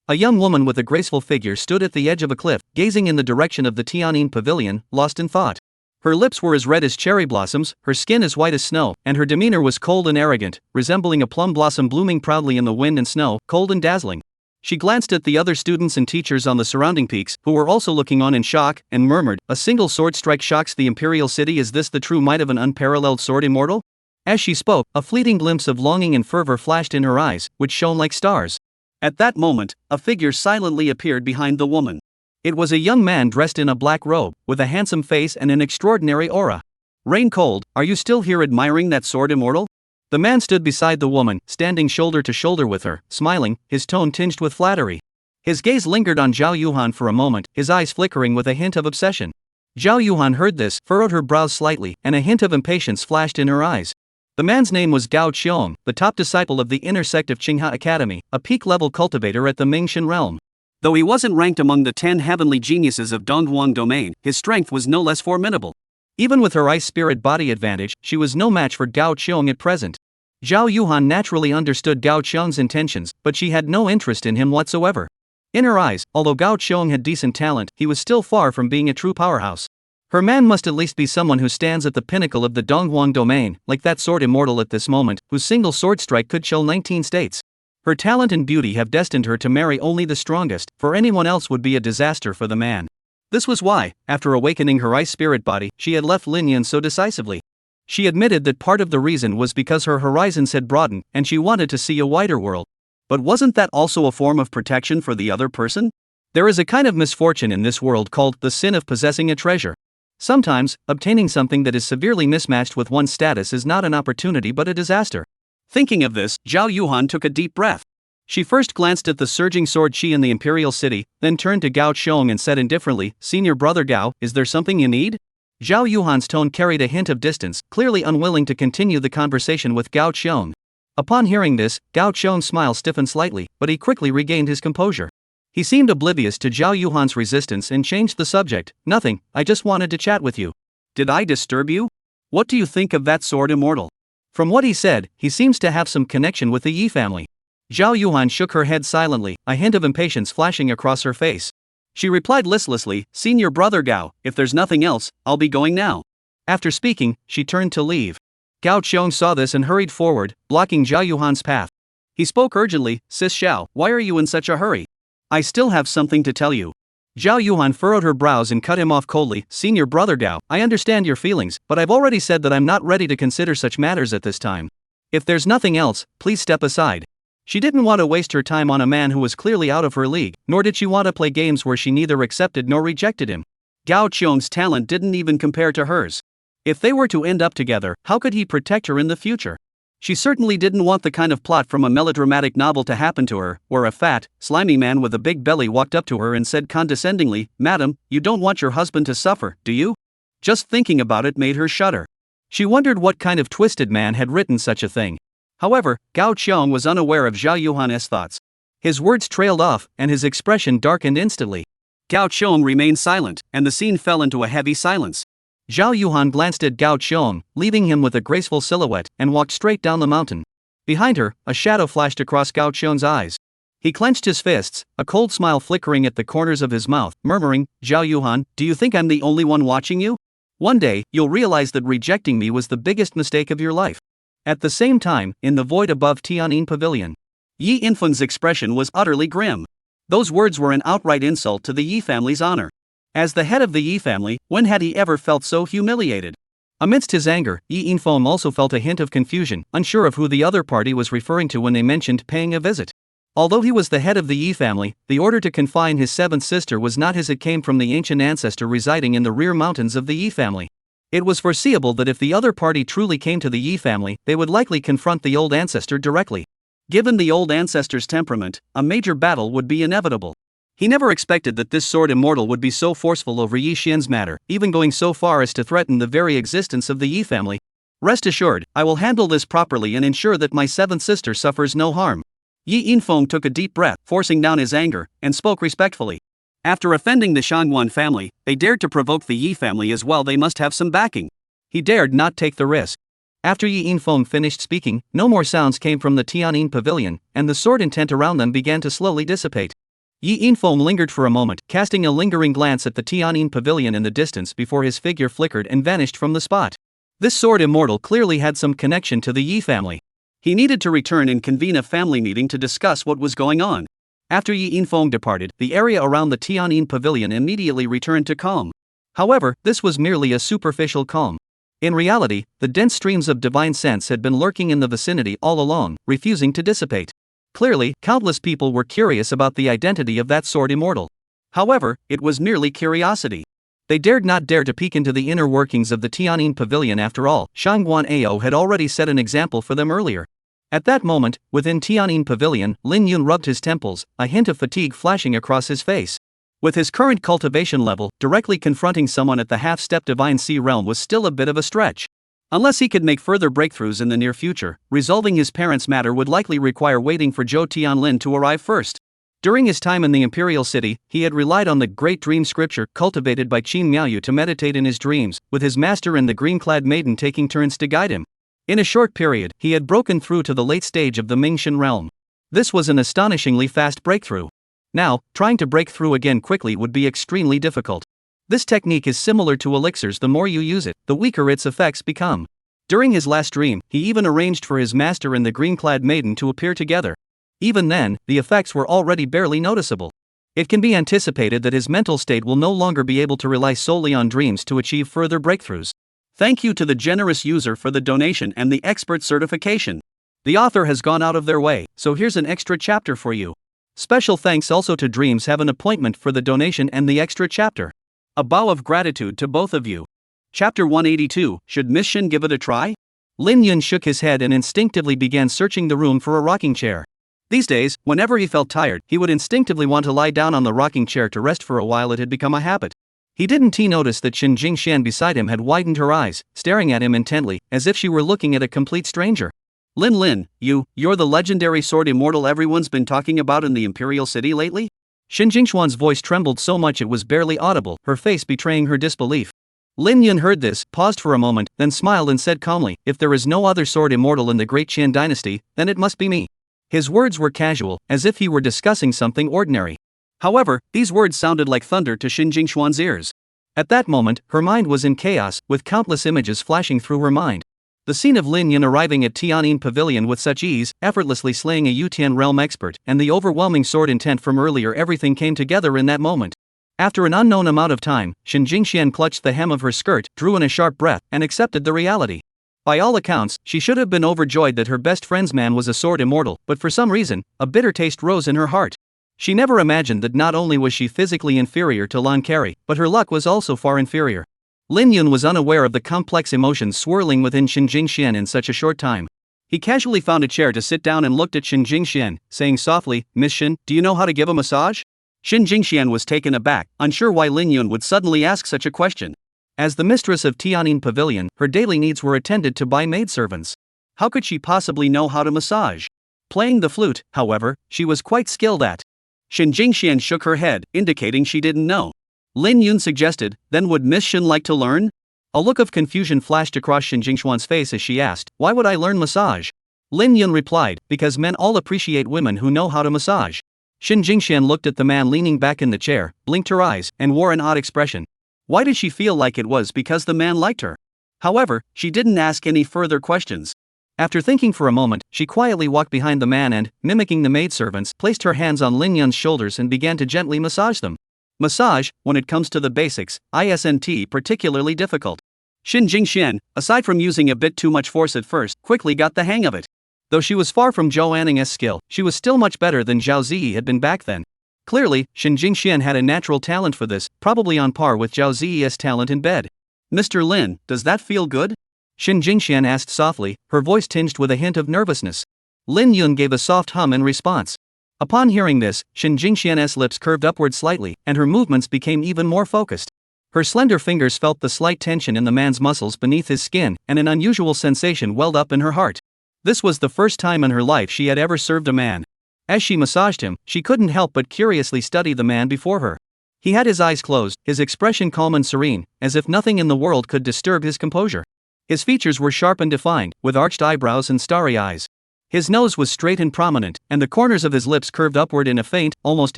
A young woman with a graceful figure stood at the edge of a cliff, gazing in the direction of the Tianyin Pavilion, lost in thought. Her lips were as red as cherry blossoms, her skin as white as snow, and her demeanor was cold and arrogant, resembling a plum blossom blooming proudly in the wind and snow, cold and dazzling. She glanced at the other students and teachers on the surrounding peaks, who were also looking on in shock, and murmured, "A single sword strike shocks the imperial city. Is this the true might of an unparalleled sword immortal?" As she spoke, a fleeting glimpse of longing and fervor flashed in her eyes, which shone like stars.
At that moment, a figure silently appeared behind the woman.
It was a young man dressed in a black robe, with a handsome face and an extraordinary aura.
"Rain Cold, are you still here admiring that sword immortal?"
The man stood beside the woman, standing shoulder to shoulder with her, smiling, his tone tinged with flattery. His gaze lingered on Zhao Yuhan for a moment, his eyes flickering with a hint of obsession. Zhao Yuhan heard this, furrowed her brows slightly, and a hint of impatience flashed in her eyes. The man's name was Gao Qiong, the top disciple of the inner sect of Xingha Academy, a peak-level cultivator at the Mingxin realm.
Though he wasn't ranked among the 10 heavenly geniuses of Donghuang domain, his strength was no less formidable.
Even with her ice spirit body advantage, she was no match for Gao Qiong at present. Zhao Yuhan naturally understood Gao Qiong's intentions, but she had no interest in him whatsoever. In her eyes, although Gao Qiong had decent talent, he was still far from being a true powerhouse. Her man must at least be someone who stands at the pinnacle of the Donghuang domain, like that sword immortal at this moment, whose single sword strike could chill 19 states. Her talent and beauty have destined her to marry only the strongest, for anyone else would be a disaster for the man. This was why, after awakening her ice spirit body, she had left Linyan so decisively. She admitted that part of the reason was because her horizons had broadened, and she wanted to see a wider world.
But wasn't that also a form of protection for the other person?
There is a kind of misfortune in this world called the sin of possessing a treasure. Sometimes, obtaining something that is severely mismatched with one's status is not an opportunity but a disaster.
Thinking of this, Zhao Yuhan took a deep breath.
She first glanced at the surging sword chi in the imperial city, then turned to Gao Qiong and said indifferently, "Senior brother Gao, is there something you need?" Zhao Yuhan's tone carried a hint of distance, clearly unwilling to continue the conversation with Gao Qiong. Upon hearing this, Gao Qiong's smile stiffened slightly, but he quickly regained his composure. He seemed oblivious to Zhao Yuhan's resistance and changed the subject. "Nothing, I just wanted to chat with you."
"Did I disturb you? What do you think of that sword immortal?"
From what he said, he seems to have some connection with the Yi family. Zhao Yuhan shook her head silently, a hint of impatience flashing across her face.
She replied listlessly, "Senior brother Gao, if there's nothing else, I'll be going now."
After speaking, she turned to leave. Gao Qiong saw this and hurried forward, blocking Zhao Yuhan's path.
He spoke urgently, "Sis Xiao, why are you in such a hurry? I still have something to tell you."
Zhao Yuhan furrowed her brows and cut him off coldly. "Senior brother Gao, I understand your feelings, but I've already said that I'm not ready to consider such matters at this time. If there's nothing else, please step aside." She didn't want to waste her time on a man who was clearly out of her league, nor did she want to play games where she neither accepted nor rejected him.
Gao Qiong's talent didn't even compare to hers. If they were to end up together, how could he protect her in the future? She certainly didn't want the kind of plot from a melodramatic novel to happen to her, where a fat, slimy man with a big belly walked up to her and said condescendingly, "Madam, you don't want your husband to suffer, do you?" Just thinking about it made her shudder. She wondered what kind of twisted man had written such a thing. However, Gao Qiong was unaware of Zhao Yuhan's thoughts. His words trailed off, and his expression darkened instantly. Gao Qiong remained silent, and the scene fell into a heavy silence.
Zhao Yuhan glanced at Gao Qiong, leaving him with a graceful silhouette, and walked straight down the mountain. Behind her, a shadow flashed across Gao Qiong's eyes. He clenched his fists, a cold smile flickering at the corners of his mouth, murmuring, "Zhao Yuhan, do you think I'm the only one watching you? One day, you'll realize that rejecting me was the biggest mistake of your life." At the same time, in the void above Tianyin Pavilion,
Yi Infeng's expression was utterly grim. Those words were an outright insult to the Yi family's honor. As the head of the Yi family, when had he ever felt so humiliated? Amidst his anger, Yi Infeng also felt a hint of confusion, unsure of who the other party was referring to when they mentioned paying a visit. Although he was the head of the Yi family, the order to confine his seventh sister was not his. It came from the ancient ancestor residing in the rear mountains of the Yi family.
It was foreseeable that if the other party truly came to the Yi family, they would likely confront the old ancestor directly.
Given the old ancestor's temperament, a major battle would be inevitable. He never expected that this sword immortal would be so forceful over Yi Xian's matter, even going so far as to threaten the very existence of the Yi family. Rest assured, I will handle this properly and ensure that my seventh sister suffers no harm. Yi Infeng took a deep breath, forcing down his anger, and spoke respectfully. After offending the Shangguan family, they dared to provoke the Yi family as well. They must have some backing.
He dared not take the risk. After Yi Infeng finished speaking, no more sounds came from the Tianyin pavilion, and the sword intent around them began to slowly dissipate. Yi Infeng lingered for a moment, casting a lingering glance at the Tianyin pavilion in the distance before his figure flickered and vanished from the spot. This sword immortal clearly had some connection to the Yi family.
He needed to return and convene a family meeting to discuss what was going on.
After Yi Infeng departed, the area around the Tianyin pavilion immediately returned to calm. However, this was merely a superficial calm. In reality, the dense streams of divine sense had been lurking in the vicinity all along, refusing to dissipate. Clearly, countless people were curious about the identity of that sword immortal.
However, it was merely curiosity.
They dared not dare to peek into the inner workings of the Tianyin pavilion. After all, Shangguan Ao had already set an example for them earlier. At that moment, within Tianyin pavilion, Lin Yun rubbed his temples, a hint of fatigue flashing across his face. With his current cultivation level, directly confronting someone at the half-step Divine Sea realm was still a bit of a stretch. Unless he could make further breakthroughs in the near future, resolving his parents' matter would likely require waiting for Zhou Tianlin to arrive first. During his time in the Imperial City, he had relied on the great dream scripture cultivated by Qin Miaoyu to meditate in his dreams, with his master and the green-clad maiden taking turns to guide him. In a short period, he had broken through to the late stage of the Mingxian realm. This was an astonishingly fast breakthrough. Now, trying to break through again quickly would be extremely difficult. This technique is similar to elixirs. The more you use it, the weaker its effects become. During his last dream, he even arranged for his master and the green-clad maiden to appear together. Even then, the effects were already barely noticeable. It can be anticipated that his mental state will no longer be able to rely solely on dreams to achieve further breakthroughs.
Thank you to the generous user for the donation and the expert certification.
The author has gone out of their way, so here's an extra chapter for you. Special thanks also to Dreams Have an Appointment for the donation and the extra chapter.
A bow of gratitude to both of you. Chapter 182, Should Miss Shin give it a try?
Lin Yun shook his head and instinctively began searching the room for a rocking chair. These days, whenever he felt tired, he would instinctively want to lie down on the rocking chair to rest for a while. It had become a habit. He didn't notice that Shin Jingxian beside him had widened her eyes, staring at him intently, as if she were looking at a complete stranger.
Lin, you're the legendary sword immortal everyone's been talking about in the Imperial City lately?
Shin Jingxian's voice trembled so much it was barely audible, her face betraying her disbelief. Lin Yun heard this, paused for a moment, then smiled and said calmly, "If there is no other sword immortal in the Great Qian dynasty, then it must be me." His words were casual, as if he were discussing something ordinary.
However, these words sounded like thunder to Shin Jingxian's ears.
At that moment, her mind was in chaos, with countless images flashing through her mind. The scene of Lin Yun arriving at Tianyin Pavilion with such ease, effortlessly slaying a Yutian realm expert, and the overwhelming sword intent from earlier, everything came together in that moment. After an unknown amount of time, Shin Jingxian clutched the hem of her skirt, drew in a sharp breath, and accepted the reality. By all accounts, she should have been overjoyed that her best friend's man was a sword immortal, but for some reason, a bitter taste rose in her heart. She never imagined that not only was she physically inferior to Lan Carey, but her luck was also far inferior. Lin Yun was unaware of the complex emotions swirling within Shin Jingxian in such a short time. He casually found a chair to sit down and looked at Shin Jingxian, saying softly, "Miss Shin, do you know how to give a massage?"
Shin Jingxian was taken aback, unsure why Lin Yun would suddenly ask such a question.
As the mistress of Tianyin Pavilion, her daily needs were attended to by maidservants.
How could she possibly know how to massage? Playing the flute, however, she was quite skilled at. Shin Jingxian shook her head, indicating she didn't know. Lin Yun suggested, "Then would Miss Shin like to learn?"
A look of confusion flashed across Shin Jingxian's face as she asked, "Why would I learn massage?" Lin Yun replied, "Because men all appreciate women who know how to massage." Shin Jingxian looked at the man leaning back in the chair, blinked her eyes, and wore an odd expression. Why did she feel like it was because the man liked her? However, she didn't ask any further questions. After thinking for a moment, she quietly walked behind the man and, mimicking the maidservants, placed her hands on Lin Yun's shoulders and began to gently massage them. Massage, when it comes to the basics, isn't particularly difficult. Shin Jingxian, aside from using a bit too much force at first, quickly got the hang of it. Though she was far from Zhou Anning's skill, she was still much better than Zhao Ziyi had been back then. Clearly, Shin Jingxian had a natural talent for this, probably on par with Zhao Ziyi's talent in bed.
Mr. Lin, does that feel good?
Shin Jingxian asked softly, her voice tinged with a hint of nervousness. Lin Yun gave a soft hum in response. Upon hearing this, Shin Jingxian's lips curved upward slightly, and her movements became even more focused. Her slender fingers felt the slight tension in the man's muscles beneath his skin, and an unusual sensation welled up in her heart. This was the first time in her life she had ever served a man. As she massaged him, she couldn't help but curiously study the man before her. He had his eyes closed, his expression calm and serene, as if nothing in the world could disturb his composure. His features were sharp and defined, with arched eyebrows and starry eyes. His nose was straight and prominent, and the corners of his lips curved upward in a faint, almost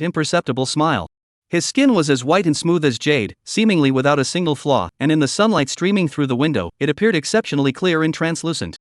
imperceptible smile. His skin was as white and smooth as jade, seemingly without a single flaw, and in the sunlight streaming through the window, it appeared exceptionally clear and translucent.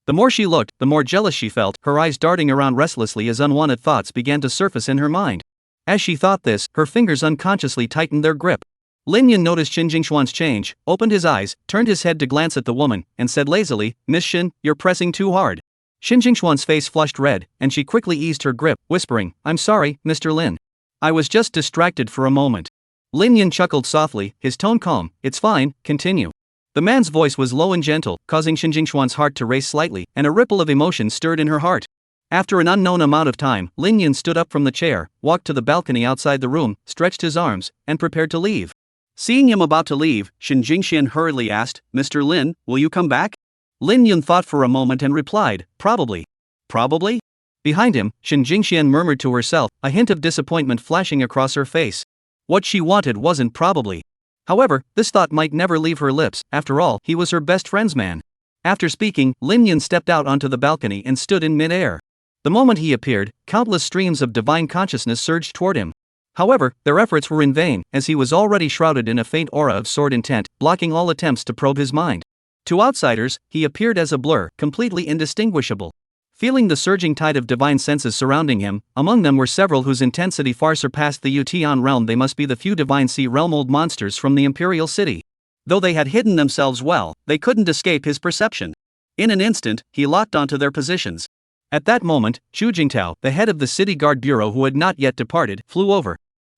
The more she looked, the more jealous she felt, her eyes darting around restlessly as unwanted thoughts began to surface in her mind. As she thought this, her fingers unconsciously tightened their grip. Lin Yun noticed Shin Jingxuan's change, opened his eyes, turned his head to glance at the woman, and said lazily, "Miss Shin, you're pressing too hard." Shin Jingxuan's face flushed red, and she quickly eased her grip, whispering, "I'm sorry, Mr. Lin. I was just distracted for a moment." Lin Yun chuckled softly, his tone calm. "It's fine, continue." The man's voice was low and gentle, causing Shin Jingxuan's heart to race slightly, and a ripple of emotion stirred in her heart. After an unknown amount of time, Lin Yun stood up from the chair, walked to the balcony outside the room, stretched his arms, and prepared to leave.
Seeing him about to leave, Shin Jingxian hurriedly asked, "Mr. Lin, will you come back?" Lin Yun thought for a moment and replied, "Probably." "Probably?" Behind him, Shin Jingxian murmured to herself, a hint of disappointment flashing across her face. What she wanted wasn't probably. However, this thought might never leave her lips, after all, he was her best friend's man. After speaking, Lin Yun stepped out onto the balcony and stood in mid-air. The moment he appeared, countless streams of divine consciousness surged toward him. However, their efforts were in vain, as he was already shrouded in a faint aura of sword intent, blocking all attempts to probe his mind. To outsiders, he appeared as a blur, completely indistinguishable. Feeling the surging tide of divine senses surrounding him, among them were several whose intensity far surpassed the Utian realm. They must be the few divine sea realm old monsters from the imperial city. Though they had hidden themselves well, they couldn't escape his perception. In an instant, he locked onto their positions. At that moment, Chu Jingtao, the head of the city guard bureau who had not yet departed, flew over.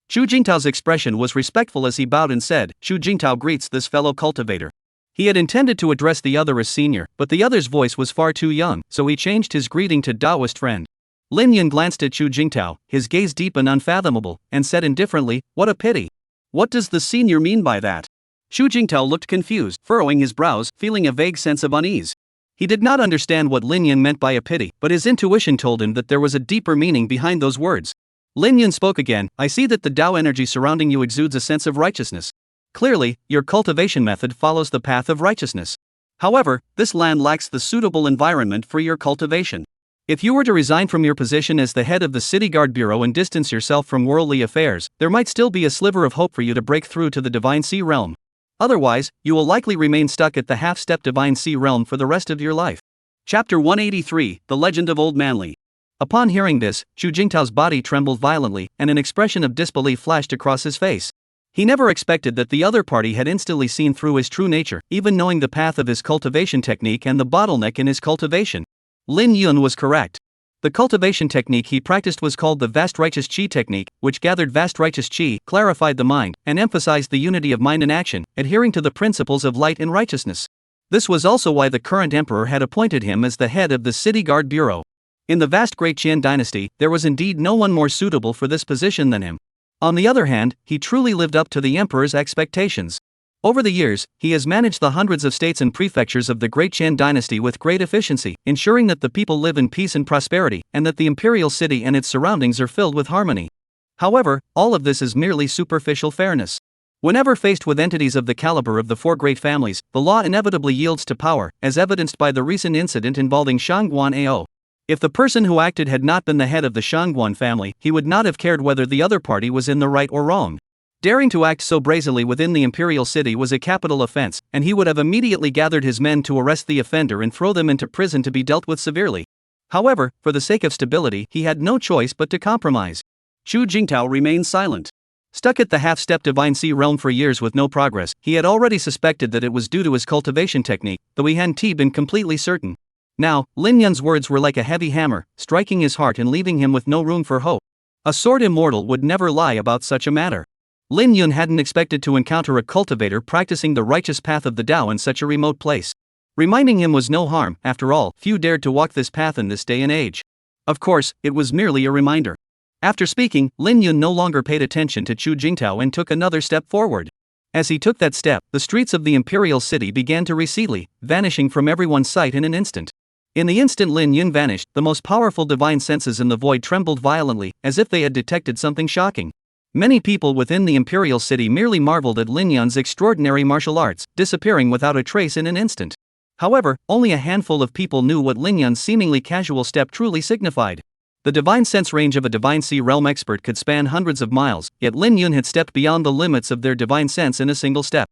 Chu Jingtao's expression was respectful as he bowed and said, "Chu Jingtao greets this fellow cultivator." He had intended to address the other as senior, but the other's voice was far too young, so he changed his greeting to Daoist friend. Lin Yun glanced at Chu Jingtao, his gaze deep and unfathomable, and said indifferently, "What a pity." "What does the senior mean by that?" Chu Jingtao looked confused, furrowing his brows, feeling a vague sense of unease. He did not understand what Lin Yun meant by a pity, but his intuition told him that there was a deeper meaning behind those words. Lin Yun spoke again, "I see that the Tao energy surrounding you exudes a sense of righteousness. Clearly, your cultivation method follows the path of righteousness. However, this land lacks the suitable environment for your cultivation. If you were to resign from your position as the head of the City Guard Bureau and distance yourself from worldly affairs, there might still be a sliver of hope for you to break through to the Divine Sea Realm. Otherwise, you will likely remain stuck at the half-step Divine Sea Realm for the rest of your life." Chapter 183, The Legend of Old Manly. Upon hearing this, Chu Jingtao's body trembled violently, and an expression of disbelief flashed across his face. He never expected that the other party had instantly seen through his true nature, even knowing the path of his cultivation technique and the bottleneck in his cultivation. Lin Yun was correct. The cultivation technique he practiced was called the Vast Righteous Qi technique, which gathered vast righteous qi, clarified the mind, and emphasized the unity of mind and action, adhering to the principles of light and righteousness. This was also why the current emperor had appointed him as the head of the City Guard Bureau. In the vast Great Qian dynasty, there was indeed no one more suitable for this position than him. On the other hand, he truly lived up to the emperor's expectations. Over the years, he has managed the hundreds of states and prefectures of the Great Qian dynasty with great efficiency, ensuring that the people live in peace and prosperity, and that the imperial city and its surroundings are filled with harmony. However, all of this is merely superficial fairness. Whenever faced with entities of the caliber of the four great families, the law inevitably yields to power, as evidenced by the recent incident involving Shangguan Ao. If the person who acted had not been the head of the Shangguan family, he would not have cared whether the other party was in the right or wrong. Daring to act so brazenly within the imperial city was a capital offense, and he would have immediately gathered his men to arrest the offender and throw them into prison to be dealt with severely. However, for the sake of stability, he had no choice but to compromise. Chu Jingtao remained silent. Stuck at the half-step Divine Sea realm for years with no progress, he had already suspected that it was due to his cultivation technique, though he hadn't been completely certain. Now, Lin Yun's words were like a heavy hammer, striking his heart and leaving him with no room for hope. A sword immortal would never lie about such a matter.
Lin Yun hadn't expected to encounter a cultivator practicing the righteous path of the Tao in such a remote place. Reminding him was no harm, after all, few dared to walk this path in this day and age. Of course, it was merely a reminder. After speaking, Lin Yun no longer paid attention to Chu Jingtao and took another step forward. As he took that step, the streets of the imperial city began to recede, vanishing from everyone's sight in an instant. In the instant Lin Yun vanished, the most powerful divine senses in the void trembled violently, as if they had detected something shocking. Many people within the imperial city merely marveled at Lin Yun's extraordinary martial arts, disappearing without a trace in an instant. However, only a handful of people knew what Lin Yun's seemingly casual step truly signified. The divine sense range of a divine sea realm expert could span hundreds of miles, yet Lin Yun had stepped beyond the limits of their divine sense in a single step.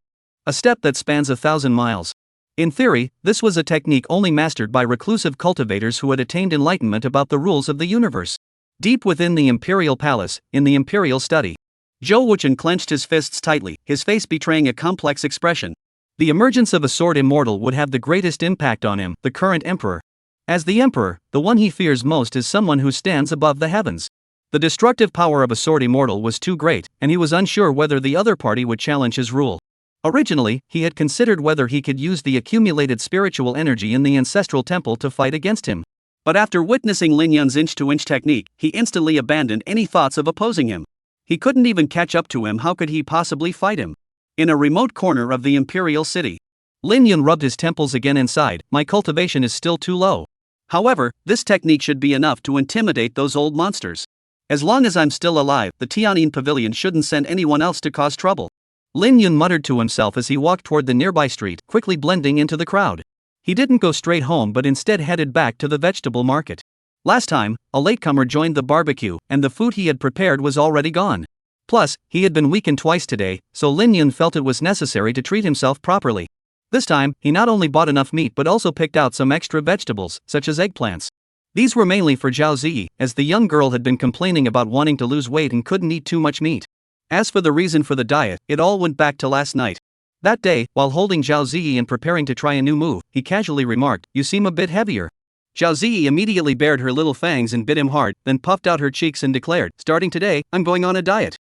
A step that spans 1,000 miles. In theory, this was a technique only mastered by reclusive cultivators who had attained enlightenment about the rules of the universe. Deep within the imperial palace, in the imperial study, Zhou Wuchen clenched his fists tightly, his face betraying a complex expression. The emergence of a sword immortal would have the greatest impact on him, the current emperor. As the emperor, the one he fears most is someone who stands above the heavens. The destructive power of a sword immortal was too great, and he was unsure whether the other party would challenge his rule. Originally, he had considered whether he could use the accumulated spiritual energy in the ancestral temple to fight against him. But after witnessing Lin Yun's inch-to-inch technique, he instantly abandoned any thoughts of opposing him. He couldn't even catch up to him. How could he possibly fight him? In a remote corner of the imperial city, Lin Yun rubbed his temples again inside. My cultivation is still too low. However, this technique should be enough to intimidate those old monsters. As long as I'm still alive, the Tianyin Pavilion shouldn't send anyone else to cause trouble. Lin Yun muttered to himself as he walked toward the nearby street, quickly blending into the crowd. He didn't go straight home but instead headed back to the vegetable market. Last time, a latecomer joined the barbecue, and the food he had prepared was already gone. Plus, he had been weakened twice today, so Lin Yun felt it was necessary to treat himself properly. This time, he not only bought enough meat but also picked out some extra vegetables, such as eggplants. These were mainly for Zhao Ziyi, as the young girl had been complaining about wanting to lose weight and couldn't eat too much meat. As for the reason for the diet, it all went back to last night. That day, while holding Zhao Ziyi and preparing to try a new move, he casually remarked, "You seem a bit heavier." Zhao Ziyi immediately bared her little fangs and bit him hard, then puffed out her cheeks and declared, "Starting today, I'm going on a diet."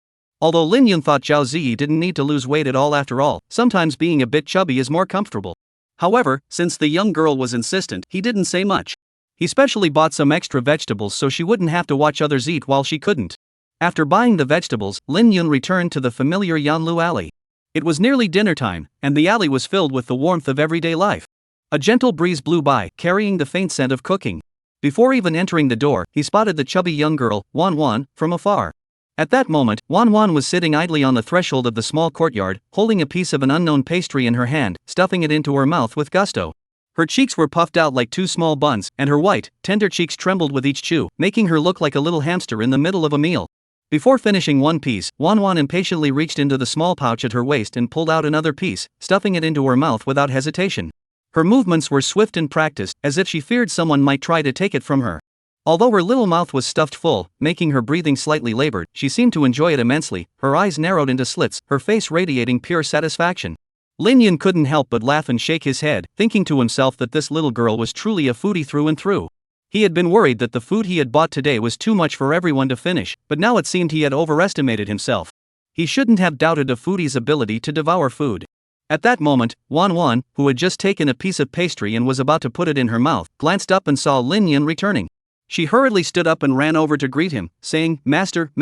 Although Lin Yun thought Zhao Ziyi didn't need to lose weight at all after all, sometimes being a bit chubby is more comfortable. However, since the young girl was insistent, he didn't say much. He specially bought some extra vegetables so she wouldn't have to watch others eat while she couldn't. After buying the vegetables, Lin Yun returned to the familiar Yanlu alley. It was nearly dinner time, and the alley was filled with the warmth of everyday life. A gentle breeze blew by, carrying the faint scent of cooking. Before even entering the door, he spotted the chubby young girl, Wan Wan, from afar. At that moment, Wan Wan was sitting idly on the threshold of the small courtyard, holding a piece of an unknown pastry in her hand, stuffing it into her mouth with gusto. Her cheeks were puffed out like two small buns, and her white, tender cheeks trembled with each chew, making her look like a little hamster in the middle of a meal. Before finishing one piece, Wan Wan impatiently reached into the small pouch at her waist and pulled out another piece, stuffing it into her mouth without hesitation. Her movements were swift and practiced, as if she feared someone might try to take it from her. Although her little mouth was stuffed full, making her breathing slightly labored, she seemed to enjoy it immensely, her eyes narrowed into slits, her face radiating pure satisfaction. Lin Yun couldn't help but laugh and shake his head, thinking to himself that this little girl was truly a foodie through and through. He had been worried that the food he had bought today was too much for everyone to finish, but now it seemed he had overestimated himself. He shouldn't have doubted a foodie's ability to devour food. At that moment, Wan Wan, who had just taken a piece of pastry and was about to put it in her mouth, glanced up and saw Lin Yun returning. She hurriedly stood up and ran over to greet him, saying, Master,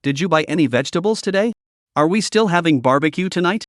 did you buy any vegetables today? Are we still having barbecue tonight?"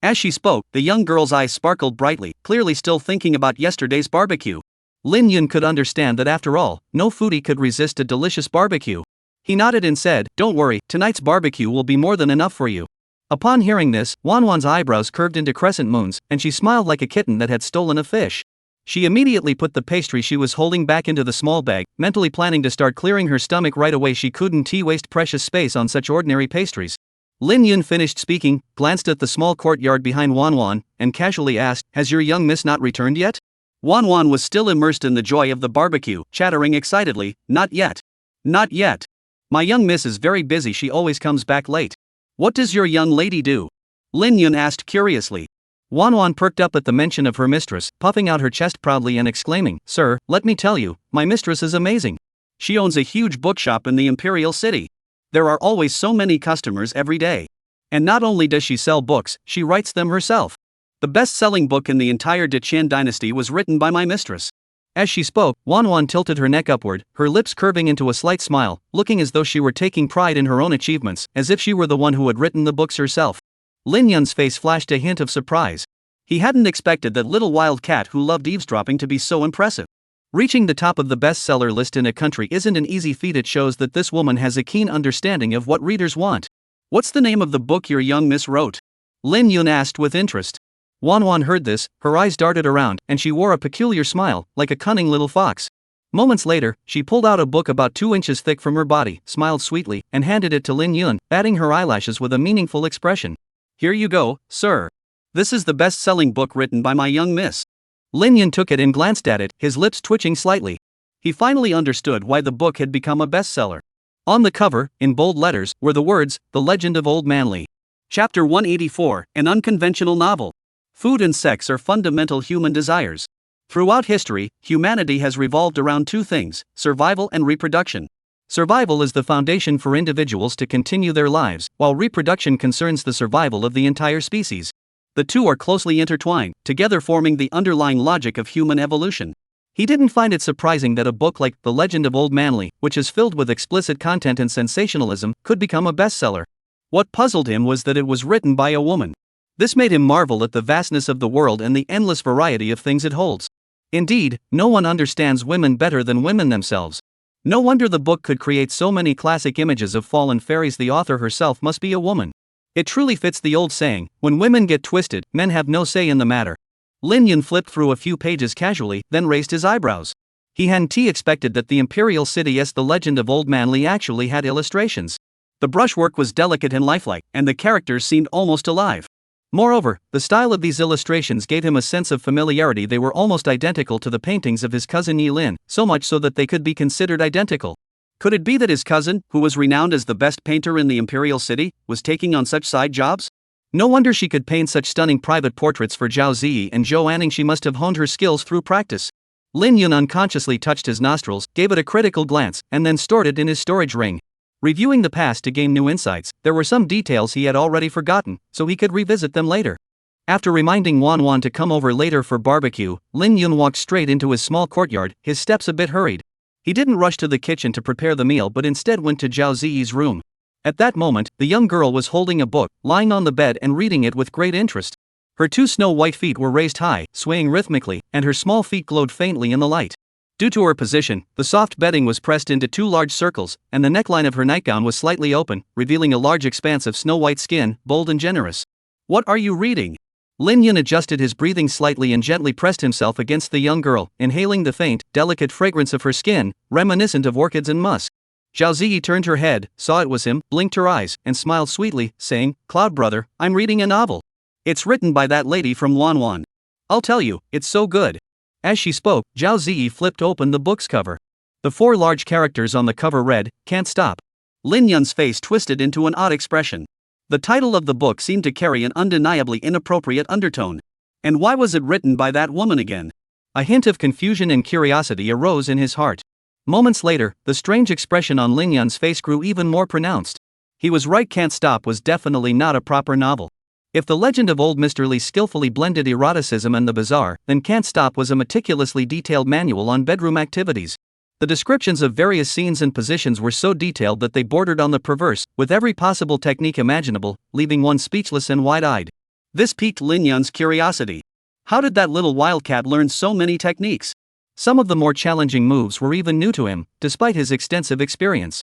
As she spoke, the young girl's eyes sparkled brightly, clearly still thinking about yesterday's barbecue. Lin Yun could understand that after all, no foodie could resist a delicious barbecue. He nodded and said, "Don't worry, tonight's barbecue will be more than enough for you." Upon hearing this, Wan Wan's eyebrows curved into crescent moons, and she smiled like a kitten that had stolen a fish. She immediately put the pastry she was holding back into the small bag, mentally planning to start clearing her stomach right away. She couldn't waste precious space on such ordinary pastries. Lin Yun finished speaking, glanced at the small courtyard behind Wan Wan, and casually asked, "Has your young miss not returned yet?" Wan Wan was still immersed in the joy of the barbecue, chattering excitedly, "Not yet. Not yet. My young miss is very busy, she always comes back late." "What does your young lady do?" Lin Yun asked curiously. Wan Wan perked up at the mention of her mistress, puffing out her chest proudly and exclaiming, "Sir, let me tell you, my mistress is amazing. She owns a huge bookshop in the imperial city. There are always so many customers every day.
And not only does she sell books, she writes them herself. The best-selling book in the entire Deqian dynasty was written by my mistress. As she spoke, Wanwan tilted her neck upward, her lips curving into a slight smile, looking as though she were taking pride in her own achievements, as if she were the one who had written the books herself. Lin Yun's face flashed a hint of surprise. He hadn't expected that little wild cat who loved eavesdropping to be so impressive. Reaching the top of the bestseller list in a country isn't an easy feat. It shows that this woman has a keen understanding of what readers want. What's the name of the book your young miss wrote? Lin Yun asked with interest. Wanwan heard this, her eyes darted around, and she wore a peculiar smile, like a cunning little fox. Moments later, she pulled out a book about 2 inches thick from her body, smiled sweetly, and handed it to Lin Yun, batting her eyelashes with a meaningful expression. Here you go, sir. This is the best-selling book written by my young miss. Lin Yun took it and glanced at it, his lips twitching slightly. He finally understood why the book had become a bestseller. On the cover, in bold letters, were the words, The Legend of Old Manly. Chapter 184, an unconventional novel. Food and sex are fundamental human desires. Throughout history, humanity has revolved around two things, survival and reproduction. Survival is the foundation for individuals to continue their lives, while reproduction concerns the survival of the entire species. The two are closely intertwined, together forming the underlying logic of human evolution. He didn't find it surprising that a book like The Legend of Old Manly, which is filled with explicit content and sensationalism, could become a bestseller. What puzzled him was that it was written by a woman. This made him marvel at the vastness of the world and the endless variety of things it holds. Indeed, no one understands women better than women themselves. No wonder the book could create so many classic images of fallen fairies. The author herself must be a woman. It truly fits the old saying, when women get twisted, men have no say in the matter. Lin Yun flipped through a few pages casually, then raised his eyebrows. He hadn't expected that the imperial city's The Legend of Old Manly actually had illustrations. The brushwork was delicate and lifelike, and the characters seemed almost alive. Moreover, the style of these illustrations gave him a sense of familiarity. They were almost identical to the paintings of his cousin Yi Lin, so much so that they could be considered identical. Could it be that his cousin, who was renowned as the best painter in the imperial city, was taking on such side jobs? No wonder she could paint such stunning private portraits for Zhao Ziyi and Zhou Anning. She must have honed her skills through practice. Lin Yun unconsciously touched his nostrils, gave it a critical glance, and then stored it in his storage ring. Reviewing the past to gain new insights, there were some details he had already forgotten, so he could revisit them later. After reminding Wanwan to come over later for barbecue, Lin Yun walked straight into his small courtyard, his steps a bit hurried. He didn't rush to the kitchen to prepare the meal but instead went to Zhao Ziyi's room. At that moment, the young girl was holding a book, lying on the bed and reading it with great interest. Her 2 snow-white feet were raised high, swaying rhythmically, and her small feet glowed faintly in the light. Due to her position, the soft bedding was pressed into 2 large circles, and the neckline of her nightgown was slightly open, revealing a large expanse of snow-white skin, bold and generous. What are you reading? Lin Yun adjusted his breathing slightly and gently pressed himself against the young girl, inhaling the faint, delicate fragrance of her skin, reminiscent of orchids and musk. Zhao Ziyi turned her head, saw it was him, blinked her eyes, and smiled sweetly, saying, Cloud brother, I'm reading a novel. It's written by that lady from Wanwan. I'll tell you, it's so good. As she spoke, Zhao Ziyi flipped open the book's cover. The 4 large characters on the cover read, Can't Stop. Lin Yun's face twisted into an odd expression. The title of the book seemed to carry an undeniably inappropriate undertone. And why was it written by that woman again? A hint of confusion and curiosity arose in his heart. Moments later, the strange expression on Lin Yun's face grew even more pronounced. He was right, Can't Stop was definitely not a proper novel. If The Legend of Old Mr. Lee skillfully blended eroticism and the bizarre, then Can't Stop was a meticulously detailed manual on bedroom activities. The descriptions of various scenes and positions were so detailed that they bordered on the perverse, with every possible technique imaginable, leaving one speechless and wide-eyed. This piqued Lin Yun's curiosity. How did that little wildcat learn so many techniques? Some of the more challenging moves were even new to him, despite his extensive experience.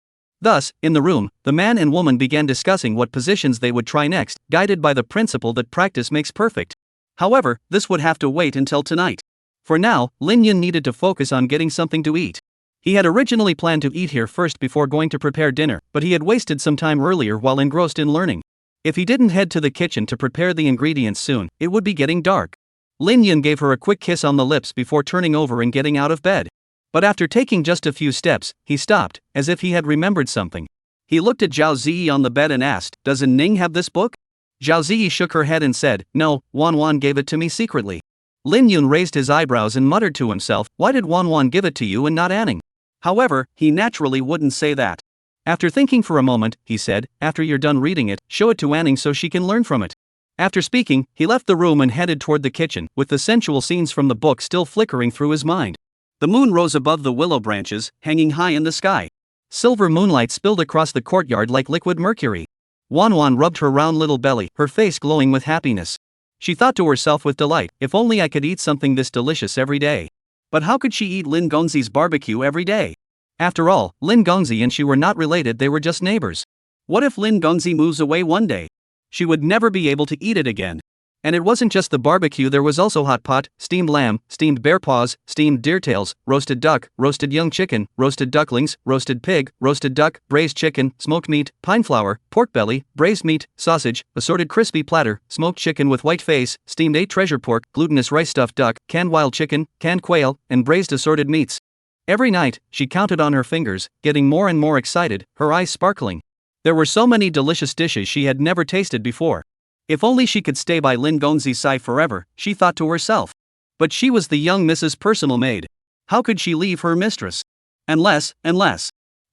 Thus, in the room, the man and woman began discussing what positions they would try next, guided by the principle that practice makes perfect. However, this would have to wait until tonight. For now, Lin Yun needed to focus on getting something to eat. He had originally planned to eat here first before going to prepare dinner, but he had wasted some time earlier while engrossed in learning. If he didn't head to the kitchen to prepare the ingredients soon, it would be getting dark. Lin Yun gave her a quick kiss on the lips before turning over and getting out of bed. But after taking just a few steps, he stopped, as if he had remembered something. He looked at Zhao Ziyi on the bed and asked, Doesn't Ning have this book? Zhao Ziyi shook her head and said, No, Wanwan gave it to me secretly. Lin Yun raised his eyebrows and muttered to himself, Why did Wanwan give it to you and not Anning? However, he naturally wouldn't say that.
After thinking for a moment, he said, after you're done reading it, show it to Anning so she can learn from it. After speaking, he left the room and headed toward the kitchen, with the sensual scenes from the book still flickering through his mind.
The moon rose above the willow branches, hanging high in the sky.
Silver moonlight spilled across the courtyard like liquid mercury. Wanwan rubbed her round little belly, her face glowing with happiness. She thought to herself with delight, if only I could eat something this delicious every day.
But how could she eat Lin Gongzi's barbecue every day?
After all, Lin Gongzi and she were not related, they were just neighbors.
What if Lin Gongzi moves away one day? She would never be able to eat it again.
And it wasn't just the barbecue, there was also hot pot, steamed lamb, steamed bear paws, steamed deer tails, roasted duck, roasted young chicken, roasted ducklings, roasted pig, roasted duck, braised chicken, smoked meat, pine flour, pork belly, braised meat, sausage, assorted crispy platter, smoked chicken with white face, steamed 8 treasure pork, glutinous rice stuffed duck, canned wild chicken, canned quail, and braised assorted meats. Every night, she counted on her fingers, getting more and more excited, her eyes sparkling. There were so many delicious dishes she had never tasted before. If only she could stay by Lin Gongzi's side forever, she thought to herself. But she was the young Mrs. Personal Maid. How could she leave her mistress? Unless.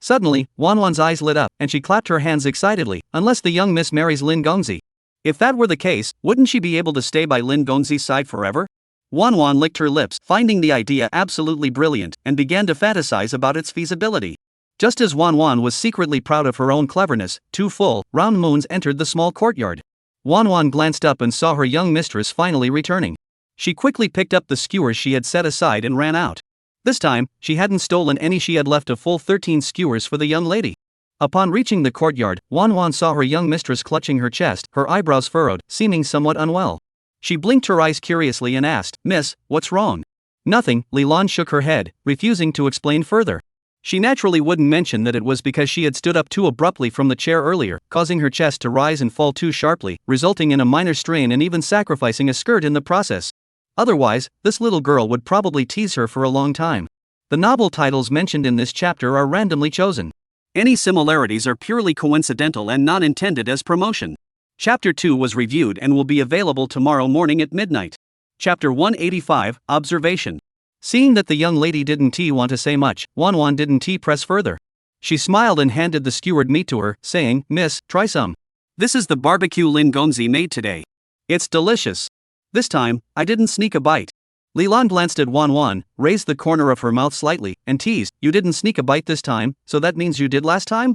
Suddenly, Wanwan's eyes lit up, and she clapped her hands excitedly, unless the young miss marries Lin Gongzi. If that were the case, wouldn't she be able to stay by Lin Gongzi's side forever? Wanwan licked her lips, finding the idea absolutely brilliant, and began to fantasize about its feasibility. Just as Wanwan was secretly proud of her own cleverness, 2 full, round moons entered the small courtyard. Wanwan glanced up and saw her young mistress finally returning. She quickly picked up the skewers she had set aside and ran out. This time, she hadn't stolen any, she had left a full 13 skewers for the young lady. Upon reaching the courtyard, Wanwan saw her young mistress clutching her chest, her eyebrows furrowed, seeming somewhat unwell. She blinked her eyes curiously and asked, "Miss, what's wrong?" "Nothing," Lilan shook her head, refusing to explain further. She naturally wouldn't mention that it was because she had stood up too abruptly from the chair earlier, causing her chest to rise and fall too sharply, resulting in a minor strain and even sacrificing a skirt in the process. Otherwise, this little girl would probably tease her for a long time. The novel titles mentioned in this chapter are randomly chosen.
Any similarities are purely coincidental and not intended as promotion. Chapter 2 was reviewed and will be available tomorrow morning at midnight. Chapter 185, Observation. Seeing that the young lady didn't want to say much, Wanwan didn't press further. She smiled and handed the skewered meat to her, saying, "Miss, try some. This is the barbecue Lin Gongzi made today. It's delicious. This time, I didn't sneak a bite." Lilan glanced at Wanwan, raised the corner of her mouth slightly, and teased, "You didn't sneak a bite this time, so that means you did last time?"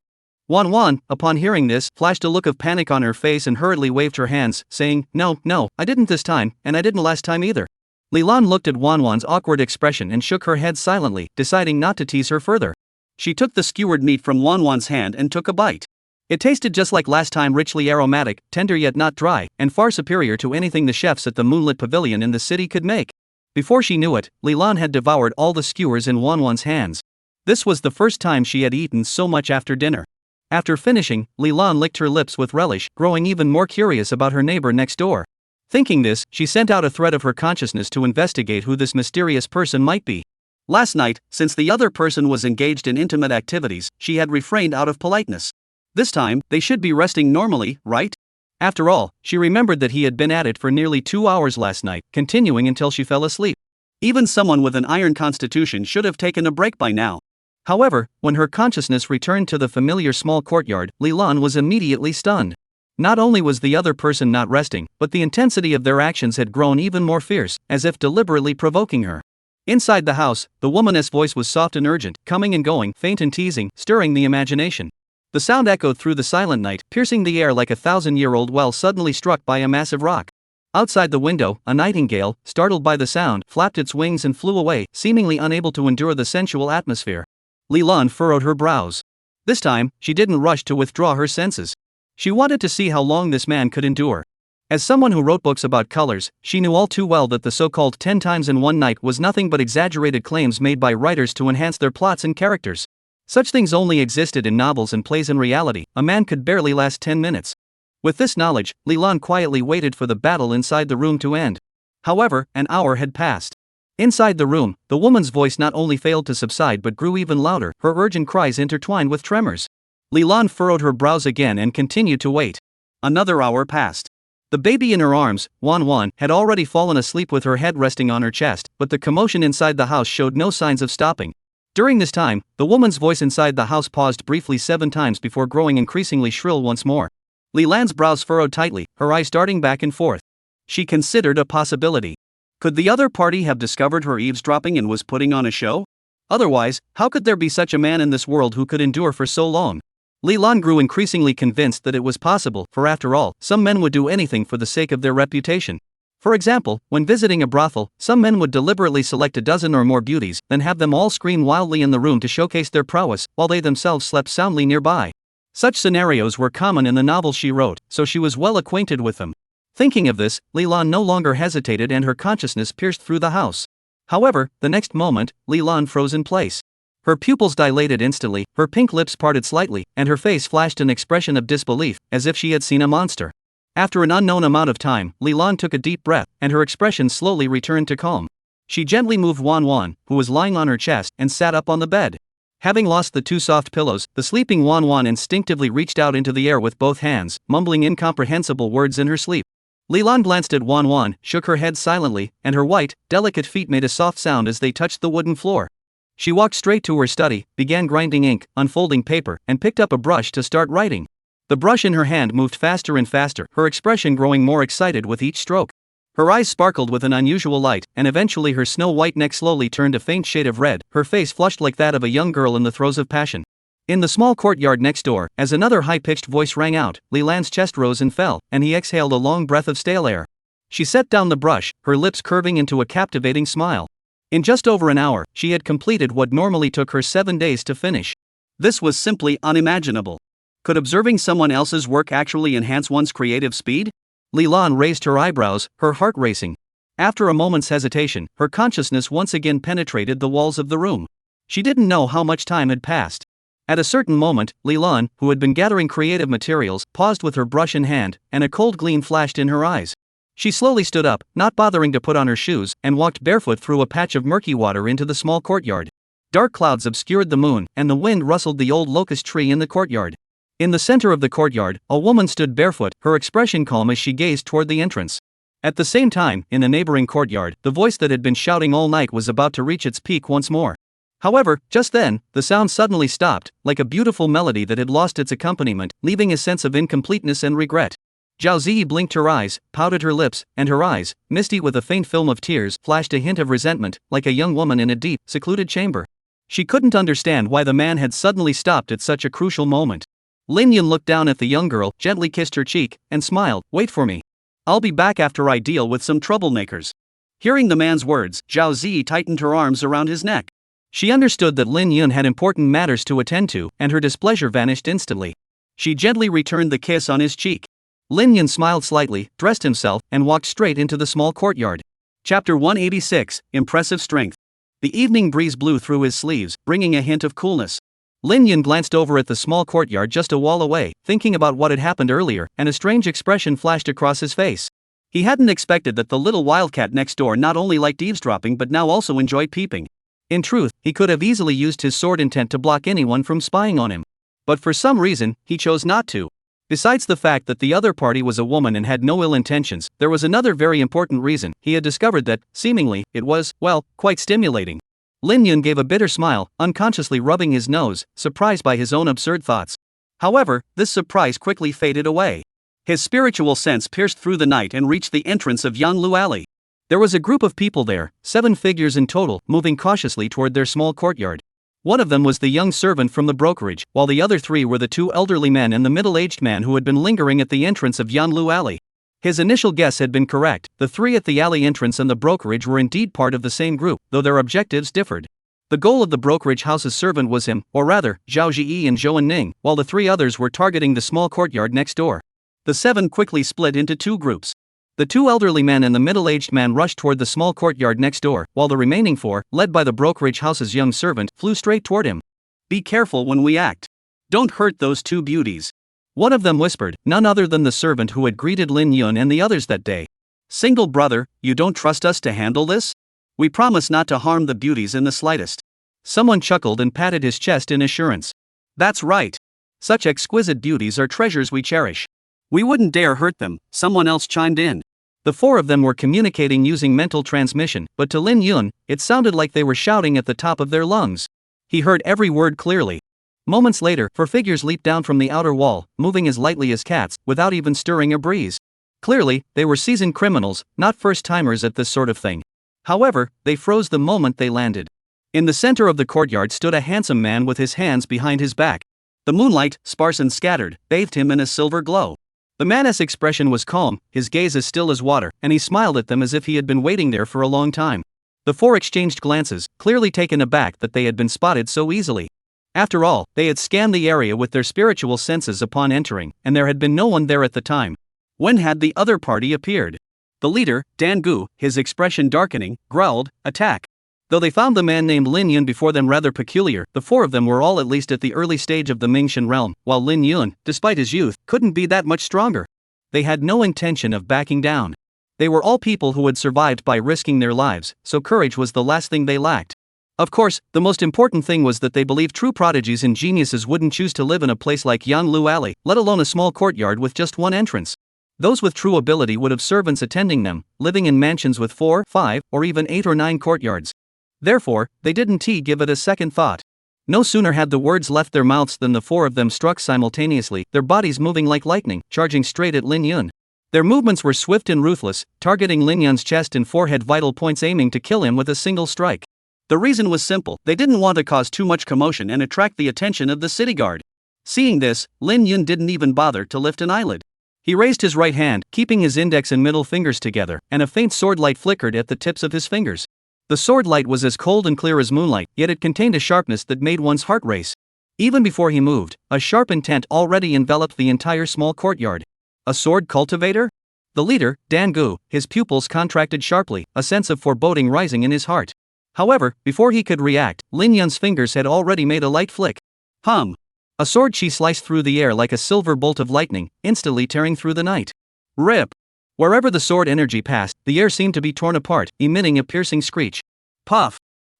Wanwan, upon hearing this, flashed a look of panic on her face and hurriedly waved her hands, saying, No, I didn't this time, and I didn't last time either." Lilan looked at Wanwan's awkward expression and shook her head silently, deciding not to tease her further. She took the skewered meat from Wanwan's hand and took a bite. It tasted just like last time, richly aromatic, tender yet not dry, and far superior to anything the chefs at the moonlit pavilion in the city could make. Before she knew it, Lilan had devoured all the skewers in Wanwan's hands. This was the first time she had eaten so much after dinner. After finishing, Lilan licked her lips with relish, growing even more curious about her neighbor next door. Thinking this, she sent out a thread of her consciousness to investigate who this mysterious person might be. Last night, since the other person was engaged in intimate activities, she had refrained out of politeness. This time, they should be resting normally, right? After all, she remembered that he had been at it for nearly 2 hours last night, continuing until she fell asleep. Even someone with an iron constitution should have taken a break by now. However, when her consciousness returned to the familiar small courtyard, Lilan was immediately stunned. Not only was the other person not resting, but the intensity of their actions had grown even more fierce, as if deliberately provoking her. Inside the house, the woman's voice was soft and urgent, coming and going, faint and teasing, stirring the imagination. The sound echoed through the silent night, piercing the air like a 1,000-year-old well suddenly struck by a massive rock. Outside the window, a nightingale, startled by the sound, flapped its wings and flew away, seemingly unable to endure the sensual atmosphere. Lilan furrowed her brows. This time, she didn't rush to withdraw her senses. She wanted to see how long this man could endure. As someone who wrote books about colors, she knew all too well that the so-called 10 times in one night was nothing but exaggerated claims made by writers to enhance their plots and characters. Such things only existed in novels and plays. In reality, a man could barely last 10 minutes. With this knowledge, Lilan quietly waited for the battle inside the room to end. However, an hour had passed. Inside the room, the woman's voice not only failed to subside but grew even louder, her urgent cries intertwined with tremors. Lilan furrowed her brows again and continued to wait. Another hour passed. The baby in her arms, Wanwan, had already fallen asleep with her head resting on her chest, but the commotion inside the house showed no signs of stopping.
During this time, the woman's voice inside the house paused briefly 7 times before growing increasingly shrill once more. Li Lan's brows furrowed tightly, her eyes darting back and forth. She considered a possibility. Could the other party have discovered her eavesdropping and was putting on a show? Otherwise, how could there be such a man in this world who could endure for so long? Li Lan grew increasingly convinced that it was possible, for after all, some men would do anything for the sake of their reputation. For example, when visiting a brothel, some men would deliberately select a dozen or more beauties, then have them all scream wildly in the room to showcase their prowess, while they themselves slept soundly nearby. Such scenarios were common in the novels she wrote, so she was well acquainted with them. Thinking of this, Li Lan no longer hesitated and her consciousness pierced through the house. However, the next moment, Li Lan froze in place. Her pupils dilated instantly, her pink lips parted slightly, and her face flashed an expression of disbelief, as if she had seen a monster. After an unknown amount of time, Li Lan took a deep breath, and her expression slowly returned to calm. She gently moved Wan Wan, who was lying on her chest, and sat up on the bed. Having lost the 2 soft pillows, the sleeping Wan Wan instinctively reached out into the air with both hands, mumbling incomprehensible words in her sleep. Li Lan glanced at Wan Wan, shook her head silently, and her white, delicate feet made a soft sound as they touched the wooden floor. She walked straight to her study, began grinding ink, unfolding paper, and picked up a brush to start writing. The brush in her hand moved faster and faster, her expression growing more excited with each stroke. Her eyes sparkled with an unusual light, and eventually her snow-white neck slowly turned a faint shade of red, her face flushed like that of a young girl in the throes of passion. In the small courtyard next door, as another high-pitched voice rang out, Li Lan's chest rose and fell, and he exhaled a long breath of stale air. She set down the brush, her lips curving into a captivating smile. In just over an hour, she had completed what normally took her 7 days to finish. This was simply unimaginable. Could observing someone else's work actually enhance one's creative speed? Li Lan raised her eyebrows, her heart racing. After a moment's hesitation, her consciousness once again penetrated the walls of the room. She didn't know how much time had passed. At a certain moment, Li Lan, who had been gathering creative materials, paused with her brush in hand, and a cold gleam flashed in her eyes. She slowly stood up, not bothering to put on her shoes, and walked barefoot through a patch of murky water into the small courtyard. Dark clouds obscured the moon, and the wind rustled the old locust tree in the courtyard. In the center of the courtyard, a woman stood barefoot, her expression calm as she gazed toward the entrance. At the same time, in the neighboring courtyard, the voice that had been shouting all night was about to reach its peak once more. However, just then, the sound suddenly stopped, like a beautiful melody that had lost its accompaniment, leaving a sense of incompleteness and regret. Zhao Ziyi blinked her eyes, pouted her lips, and her eyes, misty with a faint film of tears, flashed a hint of resentment, like a young woman in a deep, secluded chamber. She couldn't understand why the man had suddenly stopped at such a crucial moment. Lin Yun looked down at the young girl, gently kissed her cheek, and smiled. "Wait for me. I'll be back after I deal with some troublemakers." Hearing the man's words, Zhao Ziyi tightened her arms around his neck. She understood that Lin Yun had important matters to attend to, and her displeasure vanished instantly. She gently returned the kiss on his cheek. Lin Yun smiled slightly, dressed himself, and walked straight into the small courtyard. Chapter 186, Impressive Strength. The evening breeze blew through his sleeves, bringing a hint of coolness. Lin Yun glanced over at the small courtyard just a wall away, thinking about what had happened earlier, and a strange expression flashed across his face. He hadn't expected that the little wildcat next door not only liked eavesdropping but now also enjoyed peeping. In truth, he could have easily used his sword intent to block anyone from spying on him. But for some reason, he chose not to. Besides the fact that the other party was a woman and had no ill intentions, there was another very important reason. He had discovered that, seemingly, it was, well, quite stimulating. Lin Yun gave a bitter smile, unconsciously rubbing his nose, surprised by his own absurd thoughts. However, this surprise quickly faded away. His spiritual sense pierced through the night and reached the entrance of Yanlu Alley. There was a group of people there, 7 figures in total, moving cautiously toward their small courtyard. One of them was the young servant from the brokerage, while the other 3 were the 2 elderly men and the middle-aged man who had been lingering at the entrance of Yanlu Alley. His initial guess had been correct. The 3 at the alley entrance and the brokerage were indeed part of the same group, though their objectives differed. The goal of the brokerage house's servant was him, or rather, Zhao Ziyi and Zhou Ning, while the 3 others were targeting the small courtyard next door. The 7 quickly split into 2 groups. The 2 elderly men and the middle-aged man rushed toward the small courtyard next door, while the remaining 4, led by the brokerage house's young servant, flew straight toward him. "Be careful when we act. Don't hurt those 2 beauties," one of them whispered, none other than the servant who had greeted Lin Yun and the others that day. "Single brother, you don't trust us to handle this? We promise not to harm the beauties in the slightest." Someone chuckled and patted his chest in assurance. "That's right. Such exquisite beauties are treasures we cherish. We wouldn't dare hurt them," someone else chimed in. The 4 of them were communicating using mental transmission, but to Lin Yun, it sounded like they were shouting at the top of their lungs. He heard every word clearly. Moments later, 4 figures leaped down from the outer wall, moving as lightly as cats, without even stirring a breeze. Clearly, they were seasoned criminals, not first-timers at this sort of thing. However, they froze the moment they landed. In the center of the courtyard stood a handsome man with his hands behind his back. The moonlight, sparse and scattered, bathed him in a silver glow. The man's expression was calm, his gaze as still as water, and he smiled at them as if he had been waiting there for a long time. The 4 exchanged glances, clearly taken aback that they had been spotted so easily. After all, they had scanned the area with their spiritual senses upon entering, and there had been no one there at the time. When had the other party appeared? The leader, Dan-gu, his expression darkening, growled, "Attack." Though they found the man named Lin Yun before them rather peculiar, the 4 of them were all at least at the early stage of the Mingxian realm, while Lin Yun, despite his youth, couldn't be that much stronger. They had no intention of backing down. They were all people who had survived by risking their lives, so courage was the last thing they lacked. Of course, the most important thing was that they believed true prodigies and geniuses wouldn't choose to live in a place like Yanglu Alley, let alone a small courtyard with just one entrance. Those with true ability would have servants attending them, living in mansions with 4, 5, or even 8 or 9 courtyards. Therefore, they didn't give it a second thought. No sooner had the words left their mouths than the 4 of them struck simultaneously, their bodies moving like lightning, charging straight at Lin Yun. Their movements were swift and ruthless, targeting Lin Yun's chest and forehead vital points, aiming to kill him with a single strike. The reason was simple: they didn't want to cause too much commotion and attract the attention of the city guard. Seeing this, Lin Yun didn't even bother to lift an eyelid. He raised his right hand, keeping his index and middle fingers together, and a faint sword light flickered at the tips of his fingers. The sword light was as cold and clear as moonlight, yet it contained a sharpness that made one's heart race. Even before he moved, a sharp intent already enveloped the entire small courtyard. A sword cultivator? The leader, Dan-gu, his pupils contracted sharply, a sense of foreboding rising in his heart. However, before he could react, Lin Yun's fingers had already made a light flick. Hum! A sword she sliced through the air like a silver bolt of lightning, instantly tearing through the night. Rip! Wherever the sword energy passed, the air seemed to be torn apart, emitting a piercing screech. Puff!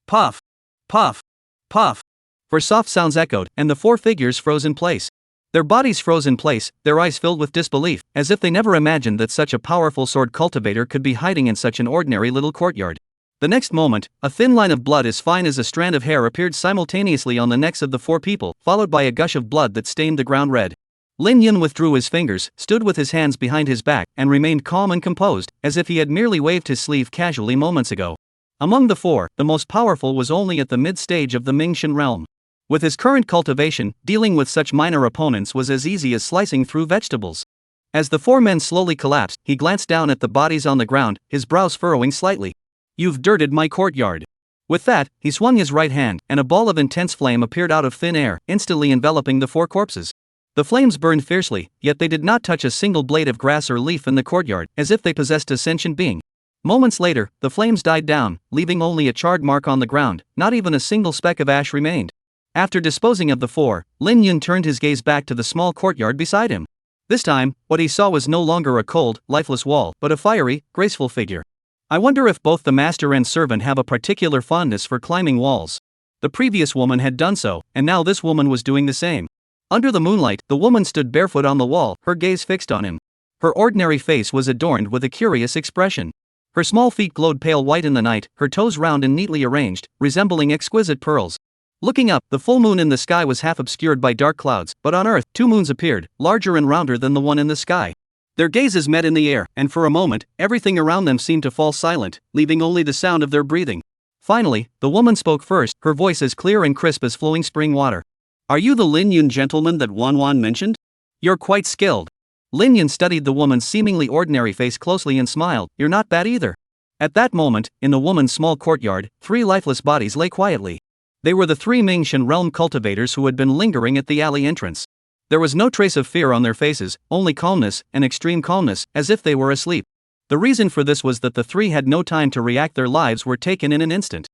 Puff! Puff! Puff! For soft sounds echoed, and the 4 figures froze in place. Their bodies froze in place, their eyes filled with disbelief, as if they never imagined that such a powerful sword cultivator could be hiding in such an ordinary little courtyard. The next moment, a thin line of blood as fine as a strand of hair appeared simultaneously on the necks of the 4 people, followed by a gush of blood that stained the ground red. Lin Yun withdrew his fingers, stood with his hands behind his back, and remained calm and composed, as if he had merely waved his sleeve casually moments ago. Among the 4, the most powerful was only at the mid-stage of the Mingxian realm. With his current cultivation, dealing with such minor opponents was as easy as slicing through vegetables. As the 4 men slowly collapsed, he glanced down at the bodies on the ground, his brows furrowing slightly. "You've dirted my courtyard." With that, he swung his right hand, and a ball of intense flame appeared out of thin air, instantly enveloping the 4 corpses. The flames burned fiercely, yet they did not touch a single blade of grass or leaf in the courtyard, as if they possessed a sentient being. Moments later, the flames died down, leaving only a charred mark on the ground. Not even a single speck of ash remained. After disposing of the 4, Lin Yun turned his gaze back to the small courtyard beside him. This time, what he saw was no longer a cold, lifeless wall, but a fiery, graceful figure. I wonder if both the master and servant have a particular fondness for climbing walls. The previous woman had done so, and now this woman was doing the same. Under the moonlight, the woman stood barefoot on the wall, her gaze fixed on him. Her ordinary face was adorned with a curious expression. Her small feet glowed pale white in the night, her toes round and neatly arranged, resembling exquisite pearls. Looking up, the full moon in the sky was half obscured by dark clouds, but on earth, 2 moons appeared, larger and rounder than the one in the sky. Their gazes met in the air, and for a moment, everything around them seemed to fall silent, leaving only the sound of their breathing. Finally, the woman spoke first, her voice as clear and crisp as flowing spring water. "Are you the Lin Yun gentleman that Wan mentioned? You're quite skilled." Lin Yun studied the woman's seemingly ordinary face closely and smiled. "You're not bad either." At that moment, in the woman's small courtyard, 3 lifeless bodies lay quietly. They were the 3 Mingxian realm cultivators who had been lingering at the alley entrance. There was no trace of fear on their faces, only calmness, an extreme calmness, as if they were asleep. The reason for this was that the 3 had no time to react, their lives were taken in an instant.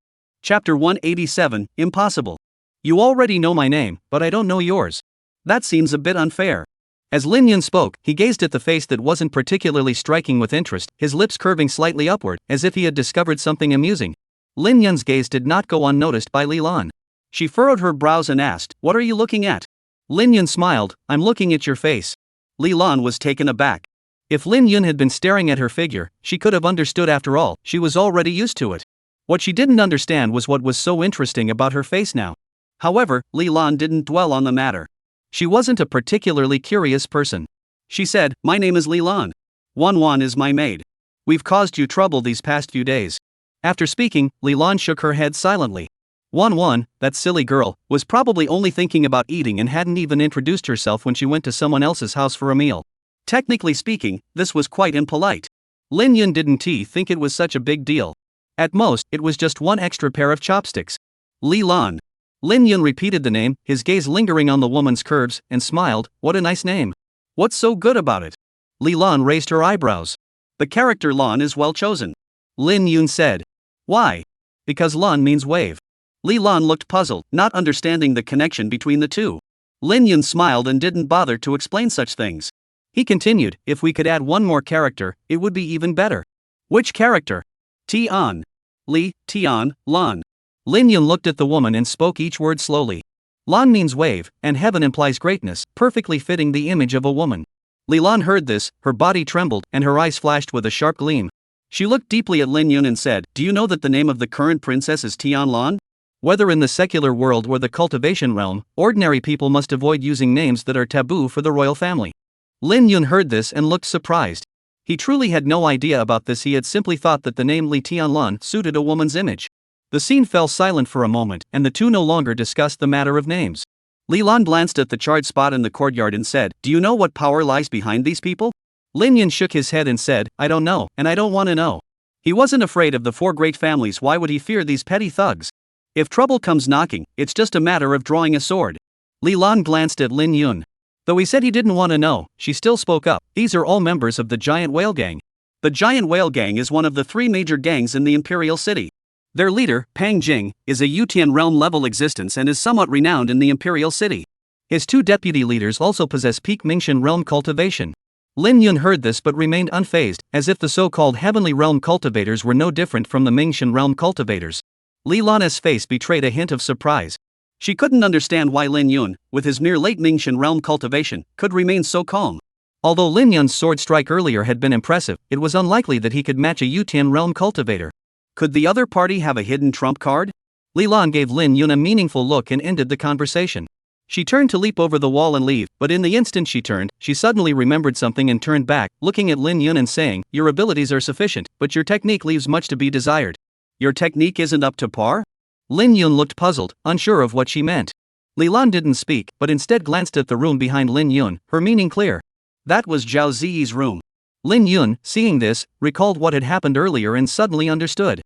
Chapter 187, Impossible. "You already know my name, but I don't know yours. That seems a bit unfair." As Lin Yun spoke, he gazed at the face that wasn't particularly striking with interest, his lips curving slightly upward, as if he had discovered something amusing. Lin Yun's gaze did not go unnoticed by Li Lan. She furrowed her brows and asked, "What are you looking at?" Lin Yun smiled, "I'm looking at your face." Li Lan was taken aback. If Lin Yun had been staring at her figure, she could have understood. After all, she was already used to it. What she didn't understand was what was so interesting about her face now.
However, Li Lan didn't dwell on the matter. She wasn't a particularly curious person. She said, "My name is Li Lan. Wan is my maid. We've caused you trouble these past few days." After speaking, Li Lan shook her head silently. Wan, that silly girl, was probably only thinking about eating and hadn't even introduced herself when she went to someone else's house for a meal. Technically speaking, this was quite impolite. Lin Yun didn't think it was such a big deal. At most, it was just one extra pair of chopsticks. Li Lan. Lin Yun repeated the name, his gaze lingering on the woman's curves, and smiled. "What a nice name. What's so good about it?" Li Lan raised her eyebrows. "The character Lan is well chosen," Lin Yun said. "Why?" "Because Lan means wave." Li Lan looked puzzled, not understanding the connection between the two. Lin Yun smiled and didn't bother to explain such things. He continued, "If we could add one more character, it would be even better." "Which character?" "Tian. Li, Tian, Lan." Lin Yun looked at the woman and spoke each word slowly. Lan means wave, and heaven implies greatness, perfectly fitting the image of a woman. Li Lan heard this, her body trembled, and her eyes flashed with a sharp gleam. She looked deeply at Lin Yun and said, "Do you know that the name of the current princess is Tian Lan?" Whether in the secular world or the cultivation realm, ordinary people must avoid using names that are taboo for the royal family. Lin Yun heard this and looked surprised. He truly had no idea about this. He had simply thought that the name Li Tianlan suited a woman's image. The scene fell silent for a moment, and the two no longer discussed the matter of names. Li Lan glanced at the charred spot in the courtyard and said, "Do you know what power lies behind these people?" Lin Yun shook his head and said, "I don't know, and I don't want to know." He wasn't afraid of the four great families. Why would he fear these petty thugs? If trouble comes knocking, it's just a matter of drawing a sword. Li Lan glanced at Lin Yun. Though he said he didn't want to know, she still spoke up. "These are all members of the Giant Whale Gang." The Giant Whale Gang is one of the three major gangs in the Imperial City. Their leader, Pang Jing, is a Yutian realm-level existence and is somewhat renowned in the Imperial City. His two deputy leaders also possess peak Mingxian realm cultivation. Lin Yun heard this but remained unfazed, as if the so-called heavenly realm cultivators were no different from the Mingxian realm cultivators. Li Lan's face betrayed a hint of surprise. She couldn't understand why Lin Yun, with his mere late Mingxian realm cultivation, could remain so calm. Although Lin Yun's sword strike earlier had been impressive, it was unlikely that he could match a Yutian realm cultivator. Could the other party have a hidden trump card? Li Lan gave Lin Yun a meaningful look and ended the conversation. She turned to leap over the wall and leave, but in the instant she turned, she suddenly remembered something and turned back, looking at Lin Yun and saying, "Your abilities are sufficient, but your technique leaves much to be desired." "Your technique isn't up to par?" Lin Yun looked puzzled, unsure of what she meant. Li Lan didn't speak, but instead glanced at the room behind Lin Yun, her meaning clear. That was Zhao Ziyi's room. Lin Yun, seeing this, recalled what had happened earlier and suddenly understood.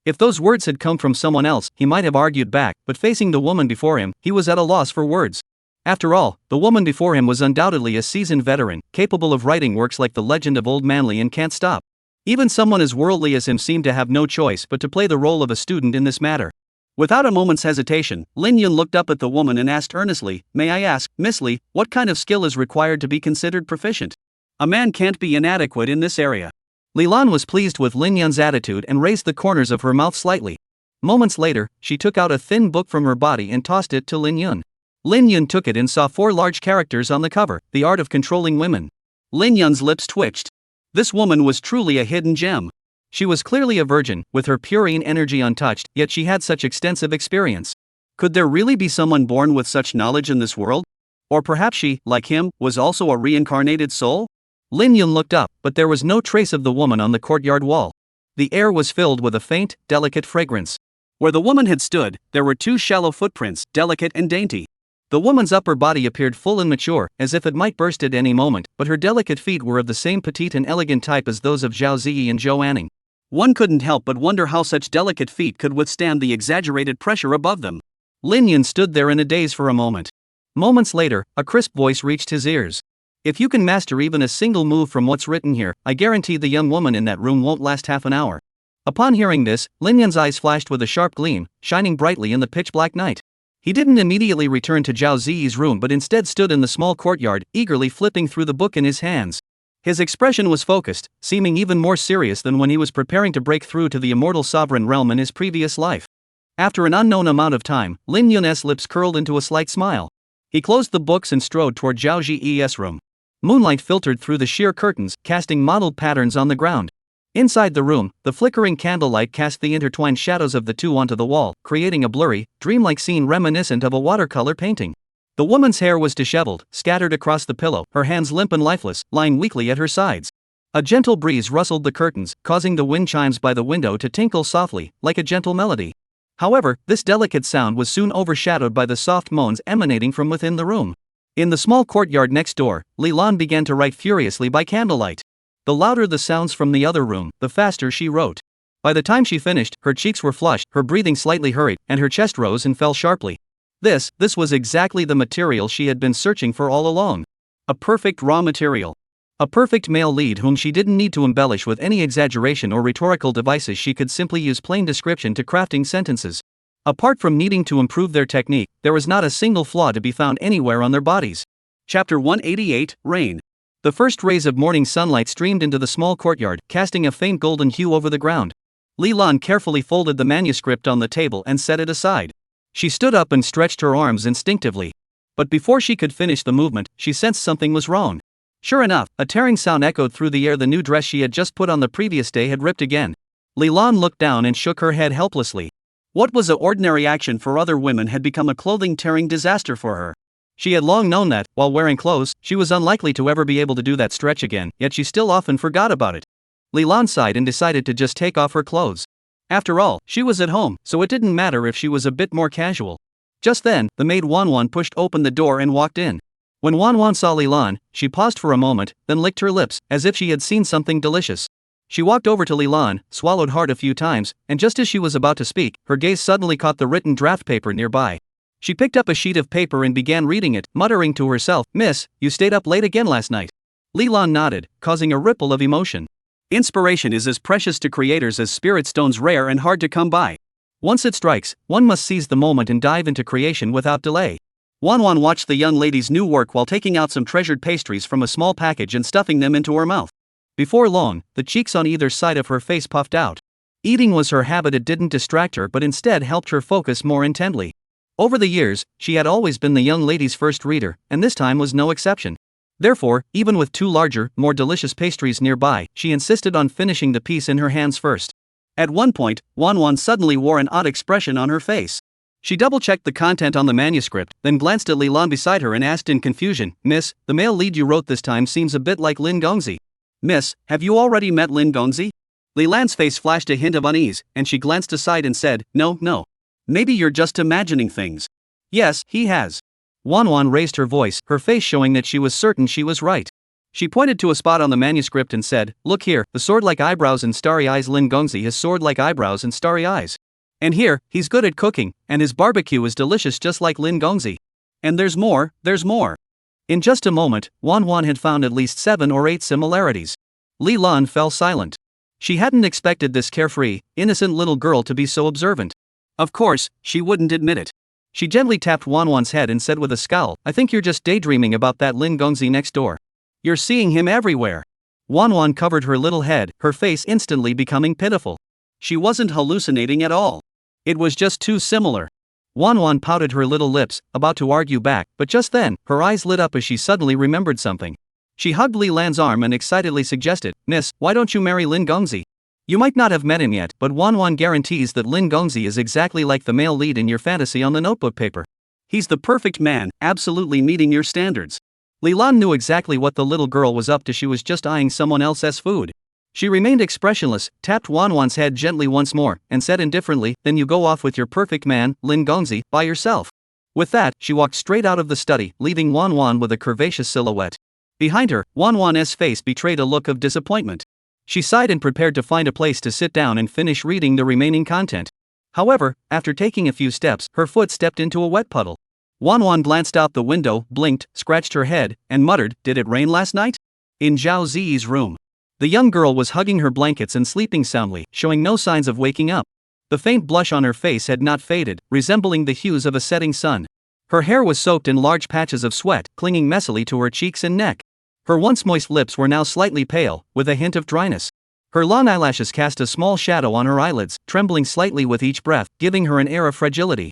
If those words had come from someone else, he might have argued back, but facing the woman before him, he was at a loss for words. After all, the woman before him was undoubtedly a seasoned veteran, capable of writing works like The Legend of Old Manly and Can't Stop. Even someone as worldly as him seemed to have no choice but to play the role of a student in this matter. Without a moment's hesitation, Lin Yun looked up at the woman and asked earnestly, "May I ask, Miss Li, what kind of skill is required to be considered proficient? A man can't be inadequate in this area." Li Lan was pleased with Lin Yun's attitude and raised the corners of her mouth slightly. Moments later, she took out a thin book from her body and tossed it to Lin Yun. Lin Yun took it and saw 4 large characters on the cover: The Art of Controlling Women. Lin Yun's lips twitched. This woman was truly a hidden gem. She was clearly a virgin, with her purine energy untouched, yet she had such extensive experience. Could there really be someone born with such knowledge in this world? Or perhaps she, like him, was also a reincarnated soul? Lin Yun looked up, but there was no trace of the woman on the courtyard wall. The air was filled with a faint, delicate fragrance. Where the woman had stood, there were 2 shallow footprints, delicate and dainty. The woman's upper body appeared full and mature, as if it might burst at any moment, but her delicate feet were of the same petite and elegant type as those of Zhao Ziyi and Zhou Anning. One couldn't help but wonder how such delicate feet could withstand the exaggerated pressure above them. Lin Yun stood there in a daze for a moment. Moments later, a crisp voice reached his ears. "If you can master even a single move from what's written here, I guarantee the young woman in that room won't last half an hour." Upon hearing this, Lin Yun's eyes flashed with a sharp gleam, shining brightly in the pitch-black night. He didn't immediately return to Zhao Ziyi's room but instead stood in the small courtyard, eagerly flipping through the book in his hands. His expression was focused, seeming even more serious than when he was preparing to break through to the immortal sovereign realm in his previous life. After an unknown amount of time, Lin Yun's lips curled into a slight smile. He closed the books and strode toward Zhao Ziyi's room. Moonlight filtered through the sheer curtains, casting mottled patterns on the ground.
Inside the room, the flickering candlelight cast the intertwined shadows of the two onto the wall, creating a blurry, dreamlike scene reminiscent of a watercolor painting. The woman's hair was disheveled, scattered across the pillow, her hands limp and lifeless, lying weakly at her sides. A gentle breeze rustled the curtains, causing the wind chimes by the window to tinkle softly, like a gentle melody. However, this delicate sound was soon overshadowed by the soft moans emanating from within the room. In the small courtyard next door, Lilan began to write furiously by candlelight. The louder the sounds from the other room, the faster she wrote. By the time she finished, her cheeks were flushed, her breathing slightly hurried, and her chest rose and fell sharply. This was exactly the material she had been searching for all along. A perfect raw material. A perfect male lead whom she didn't need to embellish with any exaggeration or rhetorical devices. She could simply use plain description to crafting sentences. Apart from needing to improve their technique, there was not a single flaw to be found anywhere on their bodies.
Chapter 188, Rain.
The first rays of morning sunlight streamed into the small courtyard, casting a faint golden hue over the ground. Lilan carefully folded the manuscript on the table and set it aside. She stood up and stretched her arms instinctively. But before she could finish the movement, she sensed something was wrong. Sure enough, a tearing sound echoed through the air. The new dress she had just put on the previous day had ripped again. Lilan looked down and shook her head helplessly.
What was an ordinary action for other women had become a clothing-tearing disaster for her.
She had long known that, while wearing clothes, she was unlikely to ever be able to do that stretch again, yet she still often forgot about it. Lilan sighed and decided to just take off her clothes. After all, she was at home, so it didn't matter if she was a bit more casual. Just then, the maid Wanwan pushed open the door and walked in. When Wanwan saw Lilan, she paused for a moment, then licked her lips, as if she had seen something delicious. She walked over to Lilan, swallowed hard a few times, and just as she was about to speak, her gaze suddenly caught the written draft paper nearby. She picked up a sheet of paper and began reading it, muttering to herself, "Miss, you stayed up late again last night." Lilan nodded, causing a ripple of emotion.
Inspiration is as precious to creators as spirit stones, rare and hard to come by.
Once it strikes, one must seize the moment and dive into creation without delay.
Wanwan watched the young lady's new work while taking out some treasured pastries from a small package and stuffing them into her mouth.
Before long, the cheeks on either side of her face puffed out. Eating was her habit. It didn't distract her but instead helped her focus more intently. Over the years, she had always been the young lady's first reader, and this time was no exception. Therefore, even with two larger, more delicious pastries nearby, she insisted on finishing the piece in her hands first.
At one point, Wanwan suddenly wore an odd expression on her face. She double-checked the content on the manuscript, then glanced at Lilan beside her and asked in confusion, "Miss, the male lead you wrote this time seems a bit like Lin Gongzi." "Miss, have you already met Lin Gongzi?" Lilan's face flashed a hint of unease, and she glanced aside and said, No. Maybe you're just imagining things."
"Yes, he has." Wanwan raised her voice, her face showing that she was certain she was right. She pointed to a spot on the manuscript and said, "Look here, the sword-like eyebrows and starry eyes. Lin Gongzi has sword-like eyebrows and starry eyes. And here, he's good at cooking, and his barbecue is delicious just like Lin Gongzi. And there's more. In just a moment, Wanwan had found at least 7 or 8 similarities. Lilan fell silent. She hadn't expected this carefree, innocent little girl to be so observant. Of course, she wouldn't admit it. She gently tapped Wanwan's head and said with a scowl, "I think you're just daydreaming about that Lin Gongzi next door. You're seeing him everywhere." Wanwan covered her little head, her face instantly becoming pitiful. She wasn't hallucinating at all. It was just too similar. Wanwan pouted her little lips, about to argue back, but just then, her eyes lit up as she suddenly remembered something. She hugged Lilan's arm and excitedly suggested, "Miss, why don't you marry Lin Gongzi? You might not have met him yet, but Wanwan guarantees that Lin Gongzi is exactly like the male lead in your fantasy on the notebook paper. He's the perfect man, absolutely meeting your standards." Lilan knew exactly what the little girl was up to. She was just eyeing someone else's food. She remained expressionless, tapped Wanwan's head gently once more, and said indifferently, "Then you go off with your perfect man, Lin Gongzi, by yourself." With that, she walked straight out of the study, leaving Wanwan with a curvaceous silhouette. Behind her, Wanwan's face betrayed a look of disappointment. She sighed and prepared to find a place to sit down and finish reading the remaining content. However, after taking a few steps, her foot stepped into a wet puddle. Wanwan glanced out the window, blinked, scratched her head, and muttered, "Did it rain last night?" In Zhao Ziyi's room. The young girl was hugging her blankets and sleeping soundly, showing no signs of waking up. The faint blush on her face had not faded, resembling the hues of a setting sun. Her hair was soaked in large patches of sweat, clinging messily to her cheeks and neck. Her once moist lips were now slightly pale, with a hint of dryness. Her long eyelashes cast a small shadow on her eyelids, trembling slightly with each breath, giving her an air of fragility.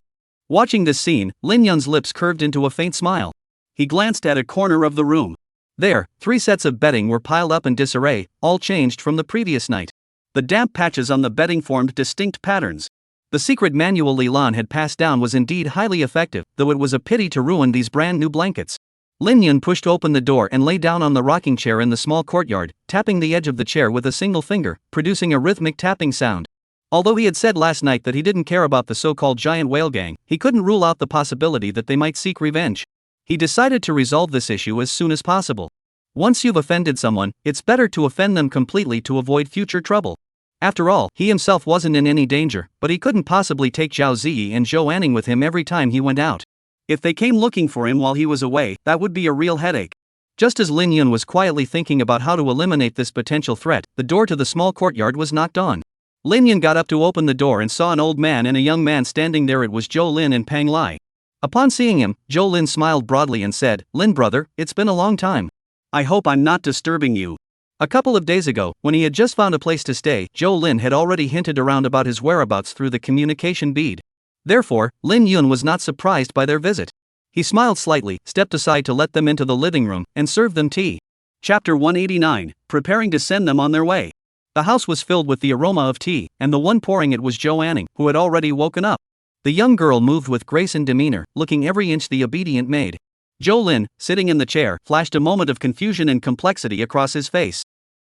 Watching this scene, Lin Yun's lips curved into a faint smile. He glanced at a corner of the room. There, 3 sets of bedding were piled up in disarray, all changed from the previous night.
The damp patches on the bedding formed distinct patterns.
The secret manual Li Lan had passed down was indeed highly effective, though it was a pity to ruin these brand new blankets. Lin Yun pushed open the door and lay down on the rocking chair in the small courtyard, tapping the edge of the chair with a single finger, producing a rhythmic tapping sound. Although he had said last night that he didn't care about the so-called giant whale gang, he couldn't rule out the possibility that they might seek revenge. He decided to resolve this issue as soon as possible. Once you've offended someone, it's better to offend them completely to avoid future trouble. After all, he himself wasn't in any danger, but he couldn't possibly take Zhao Ziyi and Zhou Anning with him every time he went out.
If they came looking for him while he was away, that would be a real headache.
Just as Lin Yun was quietly thinking about how to eliminate this potential threat, the door to the small courtyard was knocked on. Lin Yun got up to open the door and saw an old man and a young man standing there. It was Zhou Lin and Pang Lai. Upon seeing him, Zhou Lin smiled broadly and said, "Lin brother, it's been a long time.
I hope I'm not disturbing you."
A couple of days ago, when he had just found a place to stay, Zhou Lin had already hinted around about his whereabouts through the communication bead. Therefore, Lin Yun was not surprised by their visit. He smiled slightly, stepped aside to let them into the living room, and served them tea.
Chapter 189, preparing to send them on their way.
The house was filled with the aroma of tea, and the one pouring it was Zhou Anning, who had already woken up. The young girl moved with grace and demeanor, looking every inch the obedient maid. Zhou Lin, sitting in the chair, flashed a moment of confusion and complexity across his face.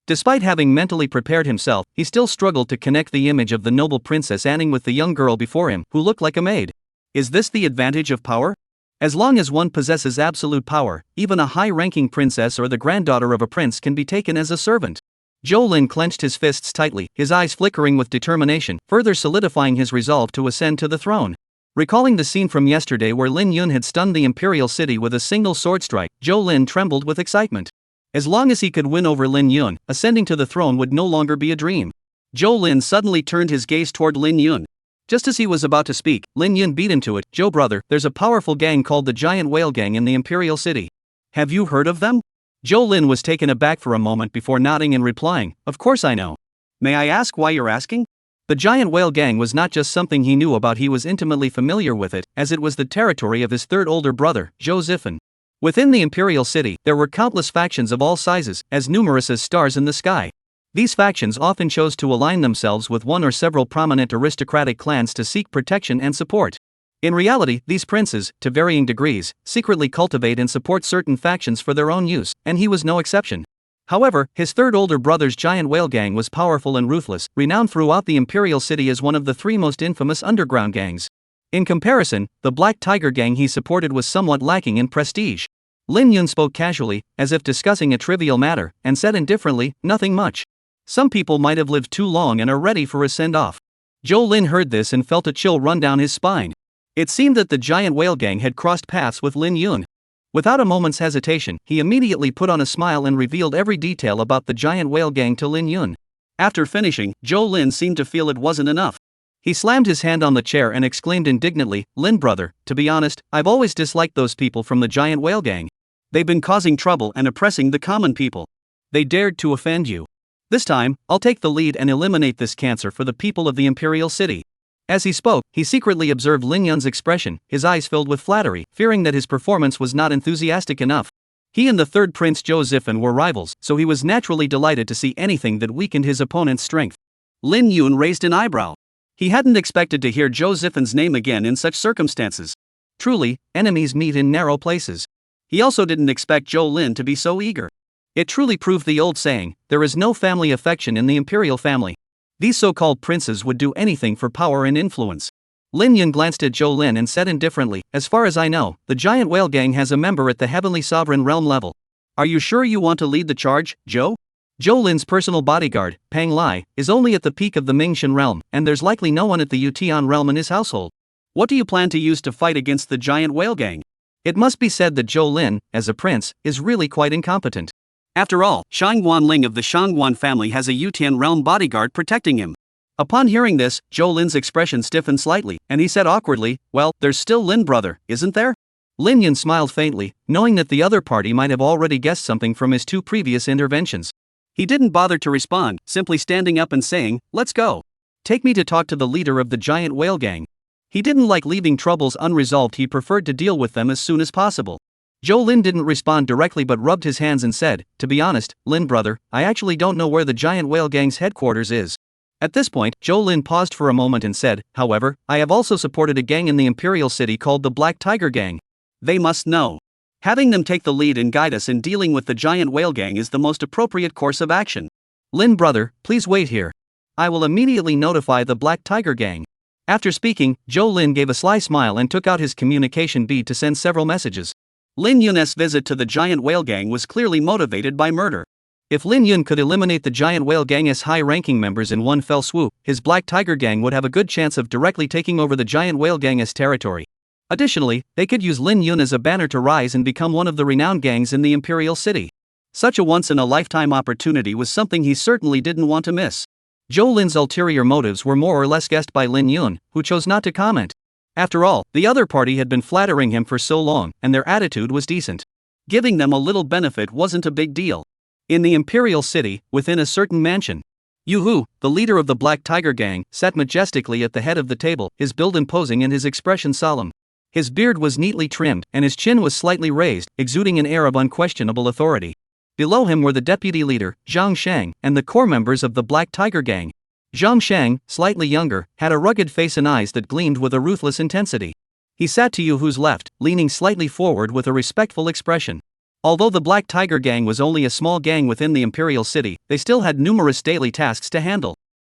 Despite having mentally prepared himself, he still struggled to connect the image of the noble Princess Anning with the young girl before him, who looked like a maid. Is this the advantage of power? As long as one possesses absolute power, even a high-ranking princess or the granddaughter of a prince can be taken as a servant. Zhou Lin clenched his fists tightly, his eyes flickering with determination, further solidifying his resolve to ascend to the throne. Recalling the scene from yesterday where Lin Yun had stunned the imperial city with a single sword strike, Zhou Lin trembled with excitement. As long as he could win over Lin Yun, ascending to the throne would no longer be a dream.
Zhou Lin suddenly turned his gaze toward Lin Yun.
Just as he was about to speak, Lin Yun beat him to it. "Zhou brother, there's a powerful gang called the Giant Whale Gang in the imperial city.
Have you heard of them?"
Zhou Lin was taken aback for a moment before nodding and replying, "Of course I know."
"May I ask why you're asking?"
The Giant Whale Gang was not just something he knew about, he was intimately familiar with it, as it was the territory of his third older brother, Zhou Zifen. Within the imperial city, there were countless factions of all sizes, as numerous as stars in the sky. These factions often chose to align themselves with one or several prominent aristocratic clans to seek protection and support. In reality, these princes, to varying degrees, secretly cultivate and support certain factions for their own use, and he was no exception. However, his third older brother's Giant Whale Gang was powerful and ruthless, renowned throughout the imperial city as one of the three most infamous underground gangs. In comparison, the Black Tiger Gang he supported was somewhat lacking in prestige. Lin Yun spoke casually, as if discussing a trivial matter, and said indifferently, "Nothing much. Some people might have lived too long and are ready for a send-off." Zhou Lin heard this and felt a chill run down his spine. It seemed that the Giant Whale Gang had crossed paths with Lin Yun. Without a moment's hesitation, he immediately put on a smile and revealed every detail about the Giant Whale Gang to Lin Yun.
After finishing, Zhou Lin seemed to feel it wasn't enough.
He slammed his hand on the chair and exclaimed indignantly, "Lin brother, to be honest, I've always disliked those people from the Giant Whale Gang.
They've been causing trouble and oppressing the common people.
They dared to offend you. This time, I'll take the lead and eliminate this cancer for the people of the imperial city." As he spoke, he secretly observed Lin Yun's expression, his eyes filled with flattery, fearing that his performance was not enthusiastic enough. He and the third prince Zhou Zifen were rivals, so he was naturally delighted to see anything that weakened his opponent's strength.
Lin Yun raised an eyebrow. He hadn't expected to hear Zhou Zifen's name again in such circumstances.
Truly, enemies meet in narrow places.
He also didn't expect Zhou Lin to be so eager.
It truly proved the old saying, there is no family affection in the imperial family. These so-called princes would do anything for power and influence. Lin Yun glanced at Zhou Lin and said indifferently, "As far as I know, the Giant Whale Gang has a member at the Heavenly Sovereign Realm level.
Are you sure you want to lead the charge, Zhou?"
Zhou Lin's personal bodyguard, Pang Lai, is only at the peak of the Mingshan realm, and there's likely no one at the Yutian realm in his household.
What do you plan to use to fight against the Giant Whale Gang?
It must be said that Zhou Lin, as a prince, is really quite incompetent.
After all, Shangguan Ling of the Shangguan family has a Yutian realm bodyguard protecting him.
Upon hearing this, Zhou Lin's expression stiffened slightly, and he said awkwardly, "Well, there's still Lin brother, isn't there?" Lin Yun smiled faintly, knowing that the other party might have already guessed something from his two previous interventions.
He didn't bother to respond, simply standing up and saying, "Let's go.
Take me to talk to the leader of the Giant Whale Gang." He didn't like leaving troubles unresolved, he preferred to deal with them as soon as possible. Zhou Lin didn't respond directly but rubbed his hands and said, "To be honest, Lin brother, I actually don't know where the Giant Whale Gang's headquarters is. At this point, Zhou Lin paused for a moment and said, "However, I have also supported a gang in the Imperial City called the Black Tiger Gang.
They must know. Having them take the lead and guide us in dealing with the giant whale gang is the most appropriate course of action."
"Lin brother, please wait here. I will immediately notify the Black Tiger Gang." After speaking, Zhou Lin gave a sly smile and took out his communication bead to send several messages.
Lin Yun's visit to the giant whale gang was clearly motivated by murder.
If Lin Yun could eliminate the giant whale gang's high-ranking members in one fell swoop, his Black Tiger Gang would have a good chance of directly taking over the giant whale gang's territory. Additionally, they could use Lin Yun as a banner to rise and become one of the renowned gangs in the Imperial City.
Such a once-in-a-lifetime opportunity was something he certainly didn't want to miss.
Zhou Lin's ulterior motives were more or less guessed by Lin Yun, who chose not to comment. After all, the other party had been flattering him for so long, and their attitude was decent.
Giving them a little benefit wasn't a big deal.
In the Imperial City, within a certain mansion, Yu Hu, the leader of the Black Tiger Gang, sat majestically at the head of the table, his build imposing and his expression solemn. His beard was neatly trimmed, and his chin was slightly raised, exuding an air of unquestionable authority. Below him were the deputy leader, Zhang Shang, and the core members of the Black Tiger Gang. Zhang Shang, slightly younger, had a rugged face and eyes that gleamed with a ruthless intensity. He sat to Yu Hu's left, leaning slightly forward with a respectful expression. Although the Black Tiger Gang was only a small gang within the Imperial City, they still had numerous daily tasks to handle.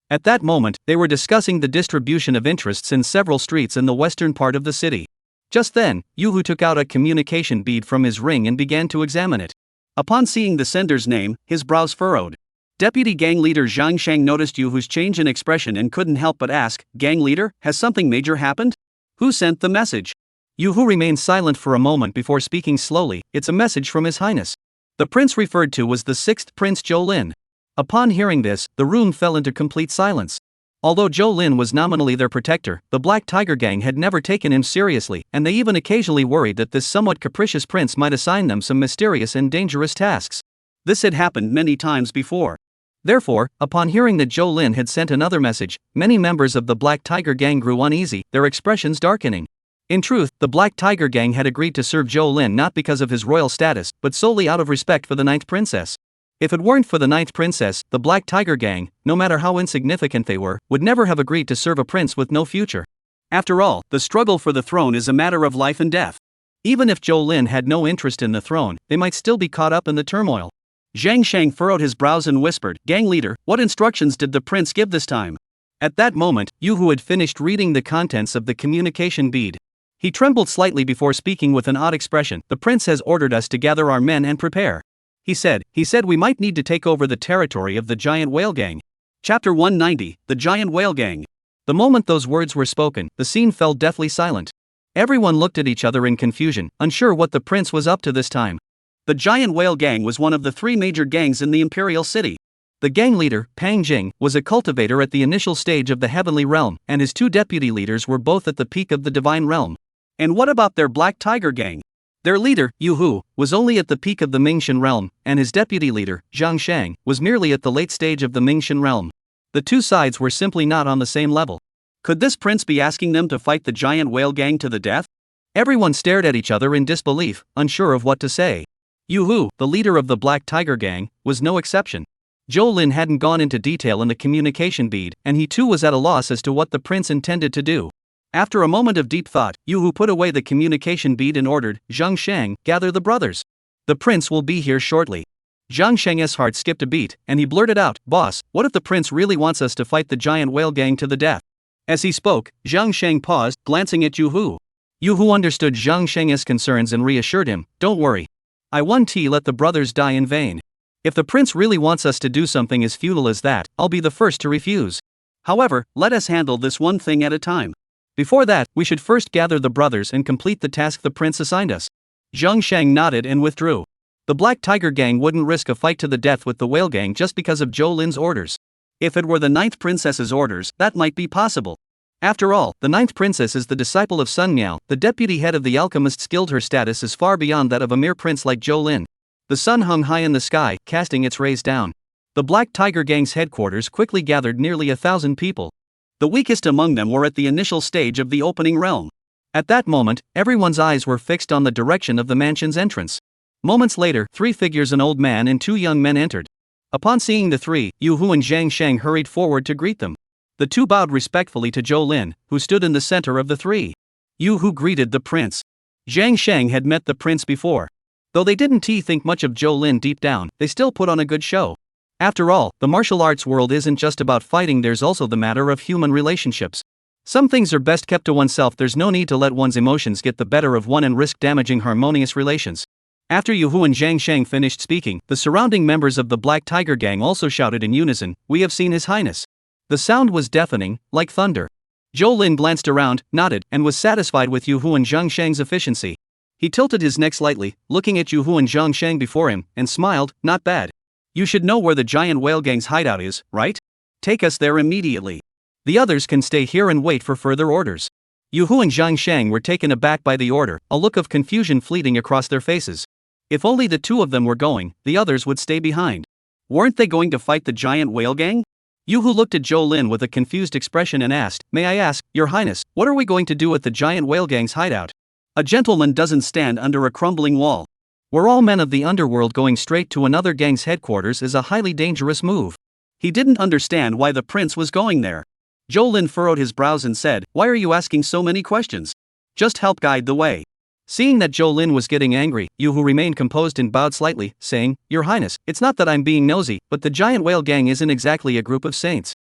At that moment, they were discussing the distribution of interests in several streets in the western part of the city. Just then, Yu Hu took out a communication bead from his ring and began to examine it.
Upon seeing the sender's name, his brows furrowed. Deputy gang leader Zhang Shang noticed Yu Hu's change in expression and couldn't help but ask, "Gang leader, has something major happened? Who sent the message?"
Yu Hu remained silent for a moment before speaking slowly. "It's a message from His Highness." The prince referred to was the sixth Prince Zhou Lin. Upon hearing this, the room fell into complete silence. Although Zhou Lin was nominally their protector, the Black Tiger Gang had never taken him seriously, and they even occasionally worried that this somewhat capricious prince might assign them some mysterious and dangerous tasks.
This had happened many times before.
Therefore, upon hearing that Zhou Lin had sent another message, many members of the Black Tiger Gang grew uneasy, their expressions darkening. In truth, the Black Tiger Gang had agreed to serve Zhou Lin not because of his royal status, but solely out of respect for the ninth princess. If it weren't for the ninth princess, the Black Tiger Gang, no matter how insignificant they were, would never have agreed to serve a prince with no future.
After all, the struggle for the throne is a matter of life and death.
Even if Zhou Lin had no interest in the throne, they might still be caught up in the turmoil.
Zhang Shang furrowed his brows and whispered, "Gang leader, what instructions did the prince give this time?"
At that moment, Yu Hu had finished reading the contents of the communication bead. He trembled slightly before speaking with an odd expression. "The prince has ordered us to gather our men and prepare. He said we might need to take over the territory of the giant whale gang."
Chapter 190, The Giant Whale Gang.
The moment those words were spoken, the scene fell deathly silent. Everyone looked at each other in confusion, unsure what the prince was up to this time.
The Giant Whale Gang was one of the three major gangs in the Imperial City.
The gang leader, Pang Jing, was a cultivator at the initial stage of the Heavenly Realm, and his two deputy leaders were both at the peak of the Divine Realm.
And what about their Black Tiger Gang?
Their leader, Yu Hu, was only at the peak of the Mingxian realm, and his deputy leader, Zhang Shang, was merely at the late stage of the Mingxian realm. The two sides were simply not on the same level.
Could this prince be asking them to fight the giant whale gang to the death?
Everyone stared at each other in disbelief, unsure of what to say. Yu Hu, the leader of the Black Tiger Gang, was no exception. Zhou Lin hadn't gone into detail in the communication bead, and he too was at a loss as to what the prince intended to do. After a moment of deep thought, Yu Hu put away the communication bead and ordered, "Zhang Shang, gather the brothers. The prince will be here shortly." Zhang Shang's heart skipped a beat, and he blurted out, "Boss, what if the prince really wants us to fight the giant whale gang to the death?" As he spoke, Zhang Shang paused, glancing at Yu Hu. Yu Hu understood Zhang Shang's concerns and reassured him, "Don't worry. I won't let the brothers die in vain. If the prince really wants us to do something as futile as that, I'll be the first to refuse. However, let us handle this one thing at a time. Before that, we should first gather the brothers and complete the task the prince assigned us." Zhang Shang nodded and withdrew. The Black Tiger Gang wouldn't risk a fight to the death with the Whale Gang just because of Zhou Lin's orders. If it were the ninth princess's orders, that might be possible. After all, the ninth princess is the disciple of Sun Miao, the deputy head of the Alchemist's Guild. Her status is far beyond that of a mere prince like Zhou Lin. The sun hung high in the sky, casting its rays down. The Black Tiger Gang's headquarters quickly gathered nearly 1,000 people. The weakest among them were at the initial stage of the opening realm. At that moment, everyone's eyes were fixed on the direction of the mansion's entrance. Moments later, 3 figures, an old man and 2 young men, entered. Upon seeing the three, Yu Hu and Zhang Sheng hurried forward to greet them. The two bowed respectfully to Zhou Lin, who stood in the center of the three. Yu Hu greeted the prince. Zhang Sheng had met the prince before. Though they didn't think much of Zhou Lin deep down, they still put on a good show. After all, the martial arts world isn't just about fighting, there's also the matter of human relationships. Some things are best kept to oneself, there's no need to let one's emotions get the better of one and risk damaging harmonious relations. After Yu Hu and Zhang Sheng finished speaking, the surrounding members of the Black Tiger Gang also shouted in unison, "We have seen His Highness." The sound was deafening, like thunder. Zhou Lin glanced around, nodded, and was satisfied with Yu Hu and Zhang Sheng's efficiency. He tilted his neck slightly, looking at Yu Hu and Zhang Sheng before him, and smiled, "Not bad. You should know where the giant whale gang's hideout is, right? Take us there immediately. The others can stay here and wait for further orders." Yu Hu and Zhang Sheng were taken aback by the order, a look of confusion fleeting across their faces. If only the two of them were going, the others would stay behind. Weren't they going to fight the giant whale gang? Yu Hu looked at Zhou Lin with a confused expression and asked, "May I ask, Your Highness, what are we going to do at the giant whale gang's hideout?" A gentleman doesn't stand under a crumbling wall. We're all men of the underworld, going straight to another gang's headquarters is a highly dangerous move. He didn't understand why the prince was going there. Zhou Lin furrowed his brows and said, "Why are you asking so many questions? Just help guide the way." Seeing that Zhou Lin was getting angry, Yu Hu remained composed and bowed slightly, saying, "Your Highness, it's not that I'm being nosy, but the giant whale gang isn't exactly a group of saints.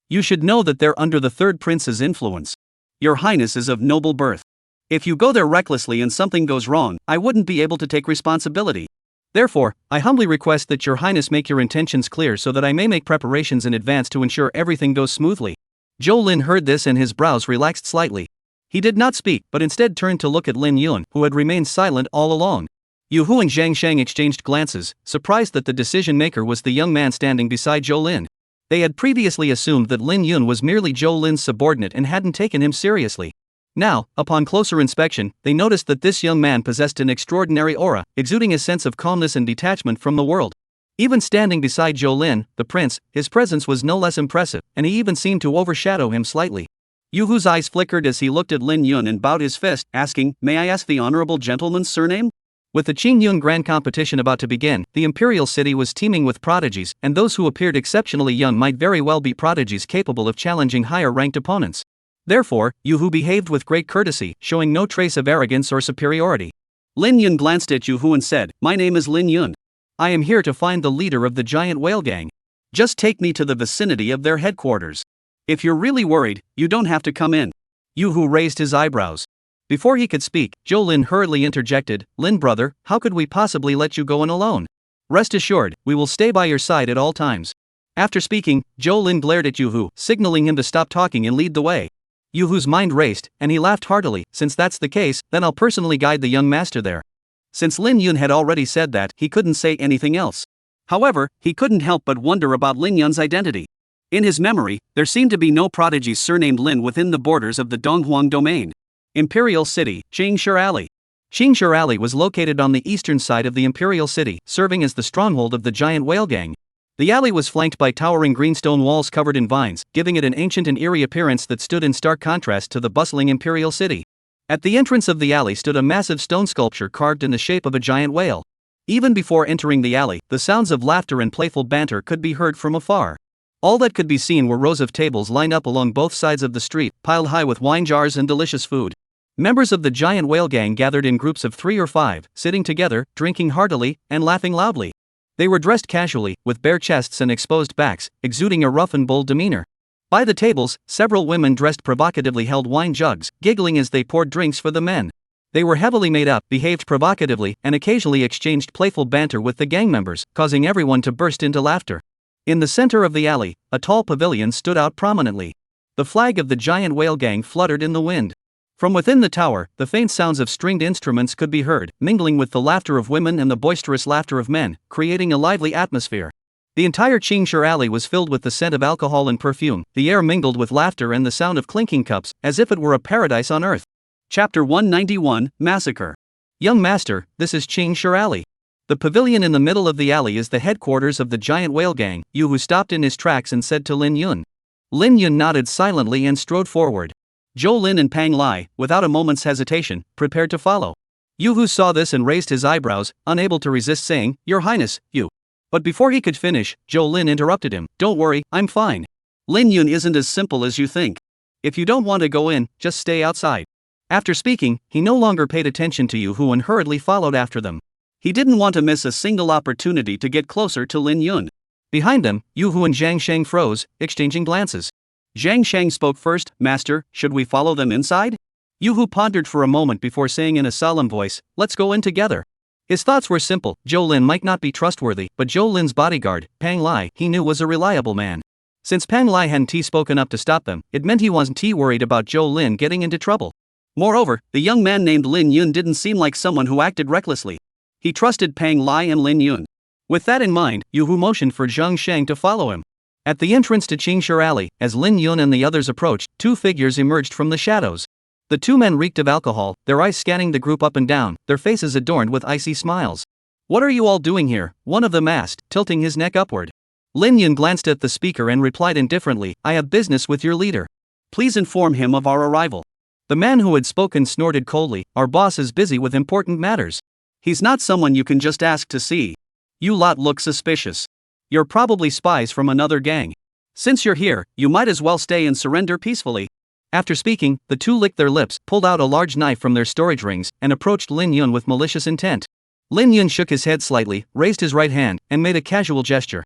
You should know that they're under the third prince's influence. Your Highness is of noble birth. If you go there recklessly and something goes wrong, I wouldn't be able to take responsibility. Therefore, I humbly request that Your Highness make your intentions clear so that I may make preparations in advance to ensure everything goes smoothly." Zhou Lin heard this and his brows relaxed slightly. He did not speak, but instead turned to look at Lin Yun, who had remained silent all along. Yu Hu and Zhang Sheng exchanged glances, surprised that the decision-maker was the young man standing beside Zhou Lin. They had previously assumed that Lin Yun was merely Zhou Lin's subordinate and hadn't taken him seriously. Now, upon closer inspection, they noticed that this young man possessed an extraordinary aura, exuding a sense of calmness and detachment from the world. Even standing beside Zhou Lin, the prince, his presence was no less impressive, and he even seemed to overshadow him slightly. Yu Hu's eyes flickered as he looked at Lin Yun and bowed his fist, asking, "May I ask the honorable gentleman's surname?" With the Qing Yun Grand Competition about to begin, the imperial city was teeming with prodigies, and those who appeared exceptionally young might very well be prodigies capable of challenging higher-ranked opponents. Therefore, Yu Hu behaved with great courtesy, showing no trace of arrogance or superiority. Lin Yun glanced at Yu Hu and said, "My name is Lin Yun. I am here to find the leader of the giant whale gang. Just take me to the vicinity of their headquarters. If you're really worried, you don't have to come in." Yu Hu raised his eyebrows. Before he could speak, Zhou Lin hurriedly interjected, "Lin brother, how could we possibly let you go in alone? Rest assured, we will stay by your side at all times." After speaking, Zhou Lin glared at Yu Hu, signaling him to stop talking and lead the way. Yu Hu's mind raced, and he laughed heartily. "Since that's the case, then I'll personally guide the young master there." Since Lin Yun had already said that, he couldn't say anything else. However, he couldn't help but wonder about Lin Yun's identity. In his memory, there seemed to be no prodigies surnamed Lin within the borders of the Donghuang domain. Imperial City, Qingshi Alley. Qingshi Alley was located on the eastern side of the Imperial City, serving as the stronghold of the giant whale gang. The alley was flanked by towering greenstone walls covered in vines, giving it an ancient and eerie appearance that stood in stark contrast to the bustling Imperial City. At the entrance of the alley stood a massive stone sculpture carved in the shape of a giant whale. Even before entering the alley, the sounds of laughter and playful banter could be heard from afar. All that could be seen were rows of tables lined up along both sides of the street, piled high with wine jars and delicious food. Members of the giant whale gang gathered in groups of 3 or 5, sitting together, drinking heartily, and laughing loudly. They were dressed casually, with bare chests and exposed backs, exuding a rough and bold demeanor. By the tables, several women dressed provocatively held wine jugs, giggling as they poured drinks for the men. They were heavily made up, behaved provocatively, and occasionally exchanged playful banter with the gang members, causing everyone to burst into laughter. In the center of the alley, a tall pavilion stood out prominently. The flag of the giant whale gang fluttered in the wind. From within the tower, the faint sounds of stringed instruments could be heard, mingling with the laughter of women and the boisterous laughter of men, creating a lively atmosphere. The entire Qingshi Alley was filled with the scent of alcohol and perfume. The air mingled with laughter and the sound of clinking cups, as if it were a paradise on earth. Chapter 191, Massacre. Young master, this is Qingshi Alley. The pavilion in the middle of the alley is the headquarters of the giant whale gang. Yu Hu stopped in his tracks and said to Lin Yun. Lin Yun nodded silently and strode forward. Zhou Lin and Pang Lai, without a moment's hesitation, prepared to follow. Yu Hu saw this and raised his eyebrows, unable to resist saying, "Your Highness, you But before he could finish, Zhou Lin interrupted him. Don't worry, I'm fine.
Lin Yun isn't as simple as you think.
If you don't want to go in, just stay outside. After speaking, he no longer paid attention to Yu Hu and hurriedly followed after them.
He didn't want to miss a single opportunity to get closer to Lin Yun.
Behind them, Yu Hu and Zhang Sheng froze, exchanging glances.
Zhang Sheng spoke first. Master, should we follow them inside?
Yu Hu pondered for a moment before saying in a solemn voice, let's go in together. His thoughts were simple. Zhou Lin might not be trustworthy, but Zhou Lin's bodyguard, Pang Lai, he knew was a reliable man. Since Pang Lai hadn't spoken up to stop them, it meant he wasn't worried about Zhou Lin getting into trouble.
Moreover, the young man named Lin Yun didn't seem like someone who acted recklessly. He trusted Pang Lai and Lin Yun.
With that in mind, Yu Hu motioned for Zhang Sheng to follow him. At the entrance to Qingshi Alley, as Lin Yun and the others approached, two figures emerged from the shadows. The two men reeked of alcohol, their eyes scanning the group up and down, their faces adorned with icy smiles. What are you all doing here? One of them asked, tilting his neck upward. Lin Yun glanced at the speaker and replied indifferently, I have business with your leader.
Please inform him of our arrival.
The man who had spoken snorted coldly, our boss is busy with important matters.
He's not someone you can just ask to see.
You lot look suspicious. You're probably spies from another gang.
Since you're here, you might as well stay and surrender peacefully.
After speaking, the two licked their lips, pulled out a large knife from their storage rings, and approached Lin Yun with malicious intent. Lin Yun shook his head slightly, raised his right hand, and made a casual gesture.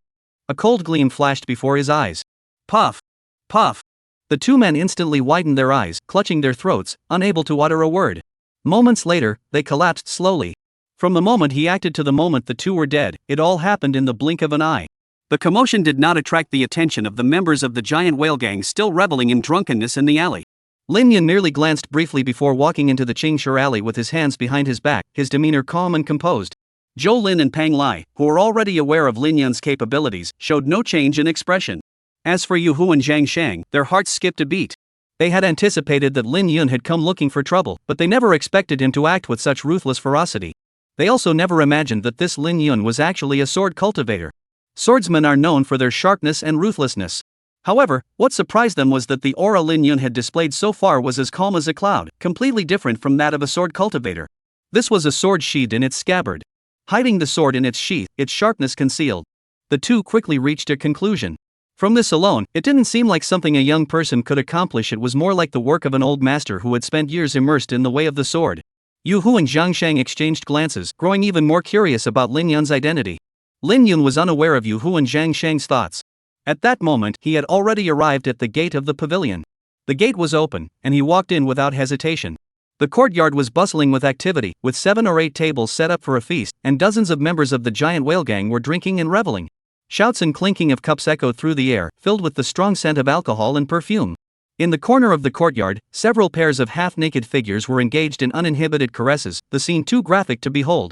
A cold gleam flashed before his eyes.
Puff! Puff!
The two men instantly widened their eyes, clutching their throats, unable to utter a word. Moments later, they collapsed slowly. From the moment he acted to the moment the two were dead, it all happened in the blink of an eye.
The commotion did not attract the attention of the members of the giant whale gang still reveling in drunkenness in the alley.
Lin Yun merely glanced briefly before walking into the Qingshi Alley with his hands behind his back, his demeanor calm and composed.
Zhou Lin and Pang Lai, who were already aware of Lin Yun's capabilities, showed no change in expression. As for Yu Hu and Zhang Sheng, their hearts skipped a beat.
They had anticipated that Lin Yun had come looking for trouble, but they never expected him to act with such ruthless ferocity. They also never imagined that this Lin Yun was actually a sword cultivator. Swordsmen are known for their sharpness and ruthlessness. However, what surprised them was that the aura Lin Yun had displayed so far was as calm as a cloud, completely different from that of a sword cultivator. This was a sword sheathed in its scabbard, hiding the sword in its sheath, its sharpness concealed. The two quickly reached a conclusion. From this alone, it didn't seem like something a young person could accomplish. It was more like the work of an old master who had spent years immersed in the way of the sword. Yu Hu and Zhang Sheng exchanged glances, growing even more curious about Lin Yun's identity. Lin Yun was unaware of Yu Hu and Zhang Sheng's thoughts. At that moment, he had already arrived at the gate of the pavilion. The gate was open, and he walked in without hesitation. The courtyard was bustling with activity, with 7 or 8 tables set up for a feast, and dozens of members of the giant whale gang were drinking and reveling. Shouts and clinking of cups echoed through the air, filled with the strong scent of alcohol and perfume. In the corner of the courtyard, several pairs of half-naked figures were engaged in uninhibited caresses, the scene too graphic to behold.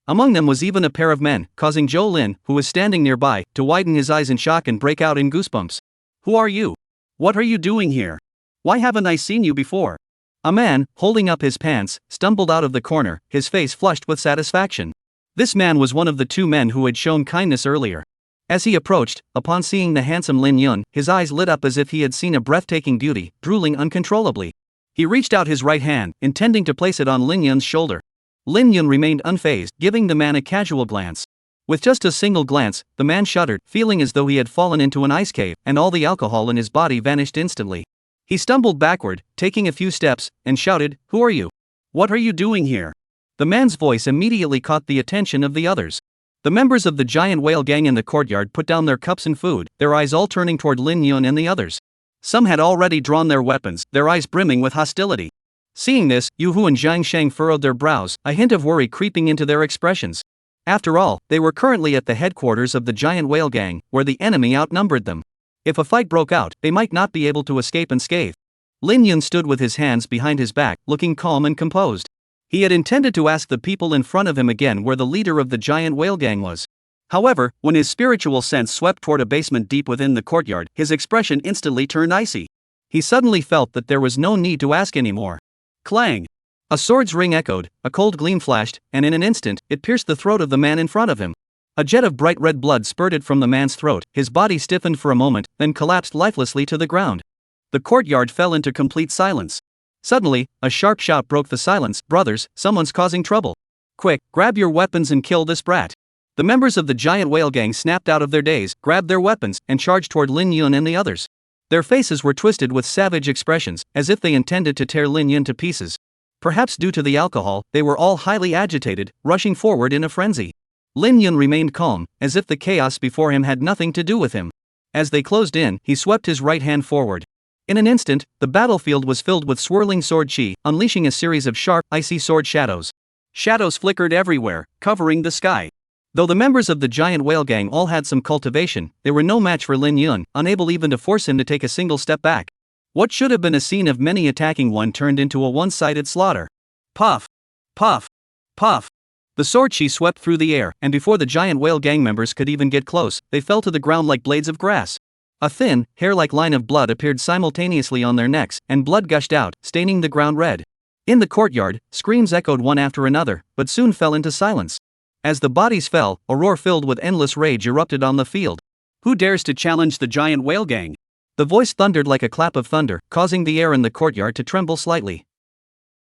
Among them was even a pair of men, causing Zhou Lin, who was standing nearby, to widen his eyes in shock and break out in goosebumps.
Who are you? What are you doing here? Why haven't I seen you before?
A man, holding up his pants, stumbled out of the corner, his face flushed with satisfaction. This man was one of the two men who had shown kindness earlier. As he approached, upon seeing the handsome Lin Yun, his eyes lit up as if he had seen a breathtaking beauty, drooling uncontrollably. He reached out his right hand, intending to place it on Lin Yun's shoulder. Lin Yun remained unfazed, giving the man a casual glance. With just a single glance, the man shuddered, feeling as though he had fallen into an ice cave, and all the alcohol in his body vanished instantly. He stumbled backward, taking a few steps, and shouted, "Who are you?
What are you doing here?"
The man's voice immediately caught the attention of the others. The members of the giant whale gang in the courtyard put down their cups and food, their eyes all turning toward Lin Yun and the others. Some had already drawn their weapons, their eyes brimming with hostility. Seeing this, Yu Hu and Zhang Sheng furrowed their brows, a hint of worry creeping into their expressions. After all, they were currently at the headquarters of the giant whale gang, where the enemy outnumbered them. If a fight broke out, they might not be able to escape unscathed. Lin Yun stood with his hands behind his back, looking calm and composed. He had intended to ask the people in front of him again where the leader of the giant whale gang was. However, when his spiritual sense swept toward a basement deep within the courtyard, his expression instantly turned icy. He suddenly felt that there was no need to ask anymore. Clang! A sword's ring echoed, a cold gleam flashed, and in an instant, it pierced the throat of the man in front of him. A jet of bright red blood spurted from the man's throat, his body stiffened for a moment, then collapsed lifelessly to the ground. The courtyard fell into complete silence. Suddenly, a sharp shout broke the silence. "Brothers, someone's causing trouble. Quick, grab your weapons and kill this brat." The members of the giant whale gang snapped out of their daze, grabbed their weapons, and charged toward Lin Yun and the others. Their faces were twisted with savage expressions, as if they intended to tear Lin Yun to pieces. Perhaps due to the alcohol, they were all highly agitated, rushing forward in a frenzy. Lin Yun remained calm, as if the chaos before him had nothing to do with him. As they closed in, he swept his right hand forward. In an instant, the battlefield was filled with swirling sword chi, unleashing a series of sharp, icy sword shadows. Shadows flickered everywhere, covering the sky. Though the members of the giant whale gang all had some cultivation, they were no match for Lin Yun, unable even to force him to take a single step back. What should have been a scene of many attacking one turned into a one-sided slaughter. Puff! Puff! Puff! The sword chi swept through the air, and before the giant whale gang members could even get close, they fell to the ground like blades of grass. A thin, hair-like line of blood appeared simultaneously on their necks, and blood gushed out, staining the ground red. In the courtyard, screams echoed one after another, but soon fell into silence. As the bodies fell, a roar filled with endless rage erupted on the field.
Who dares to challenge the giant whale gang?
The voice thundered like a clap of thunder, causing the air in the courtyard to tremble slightly.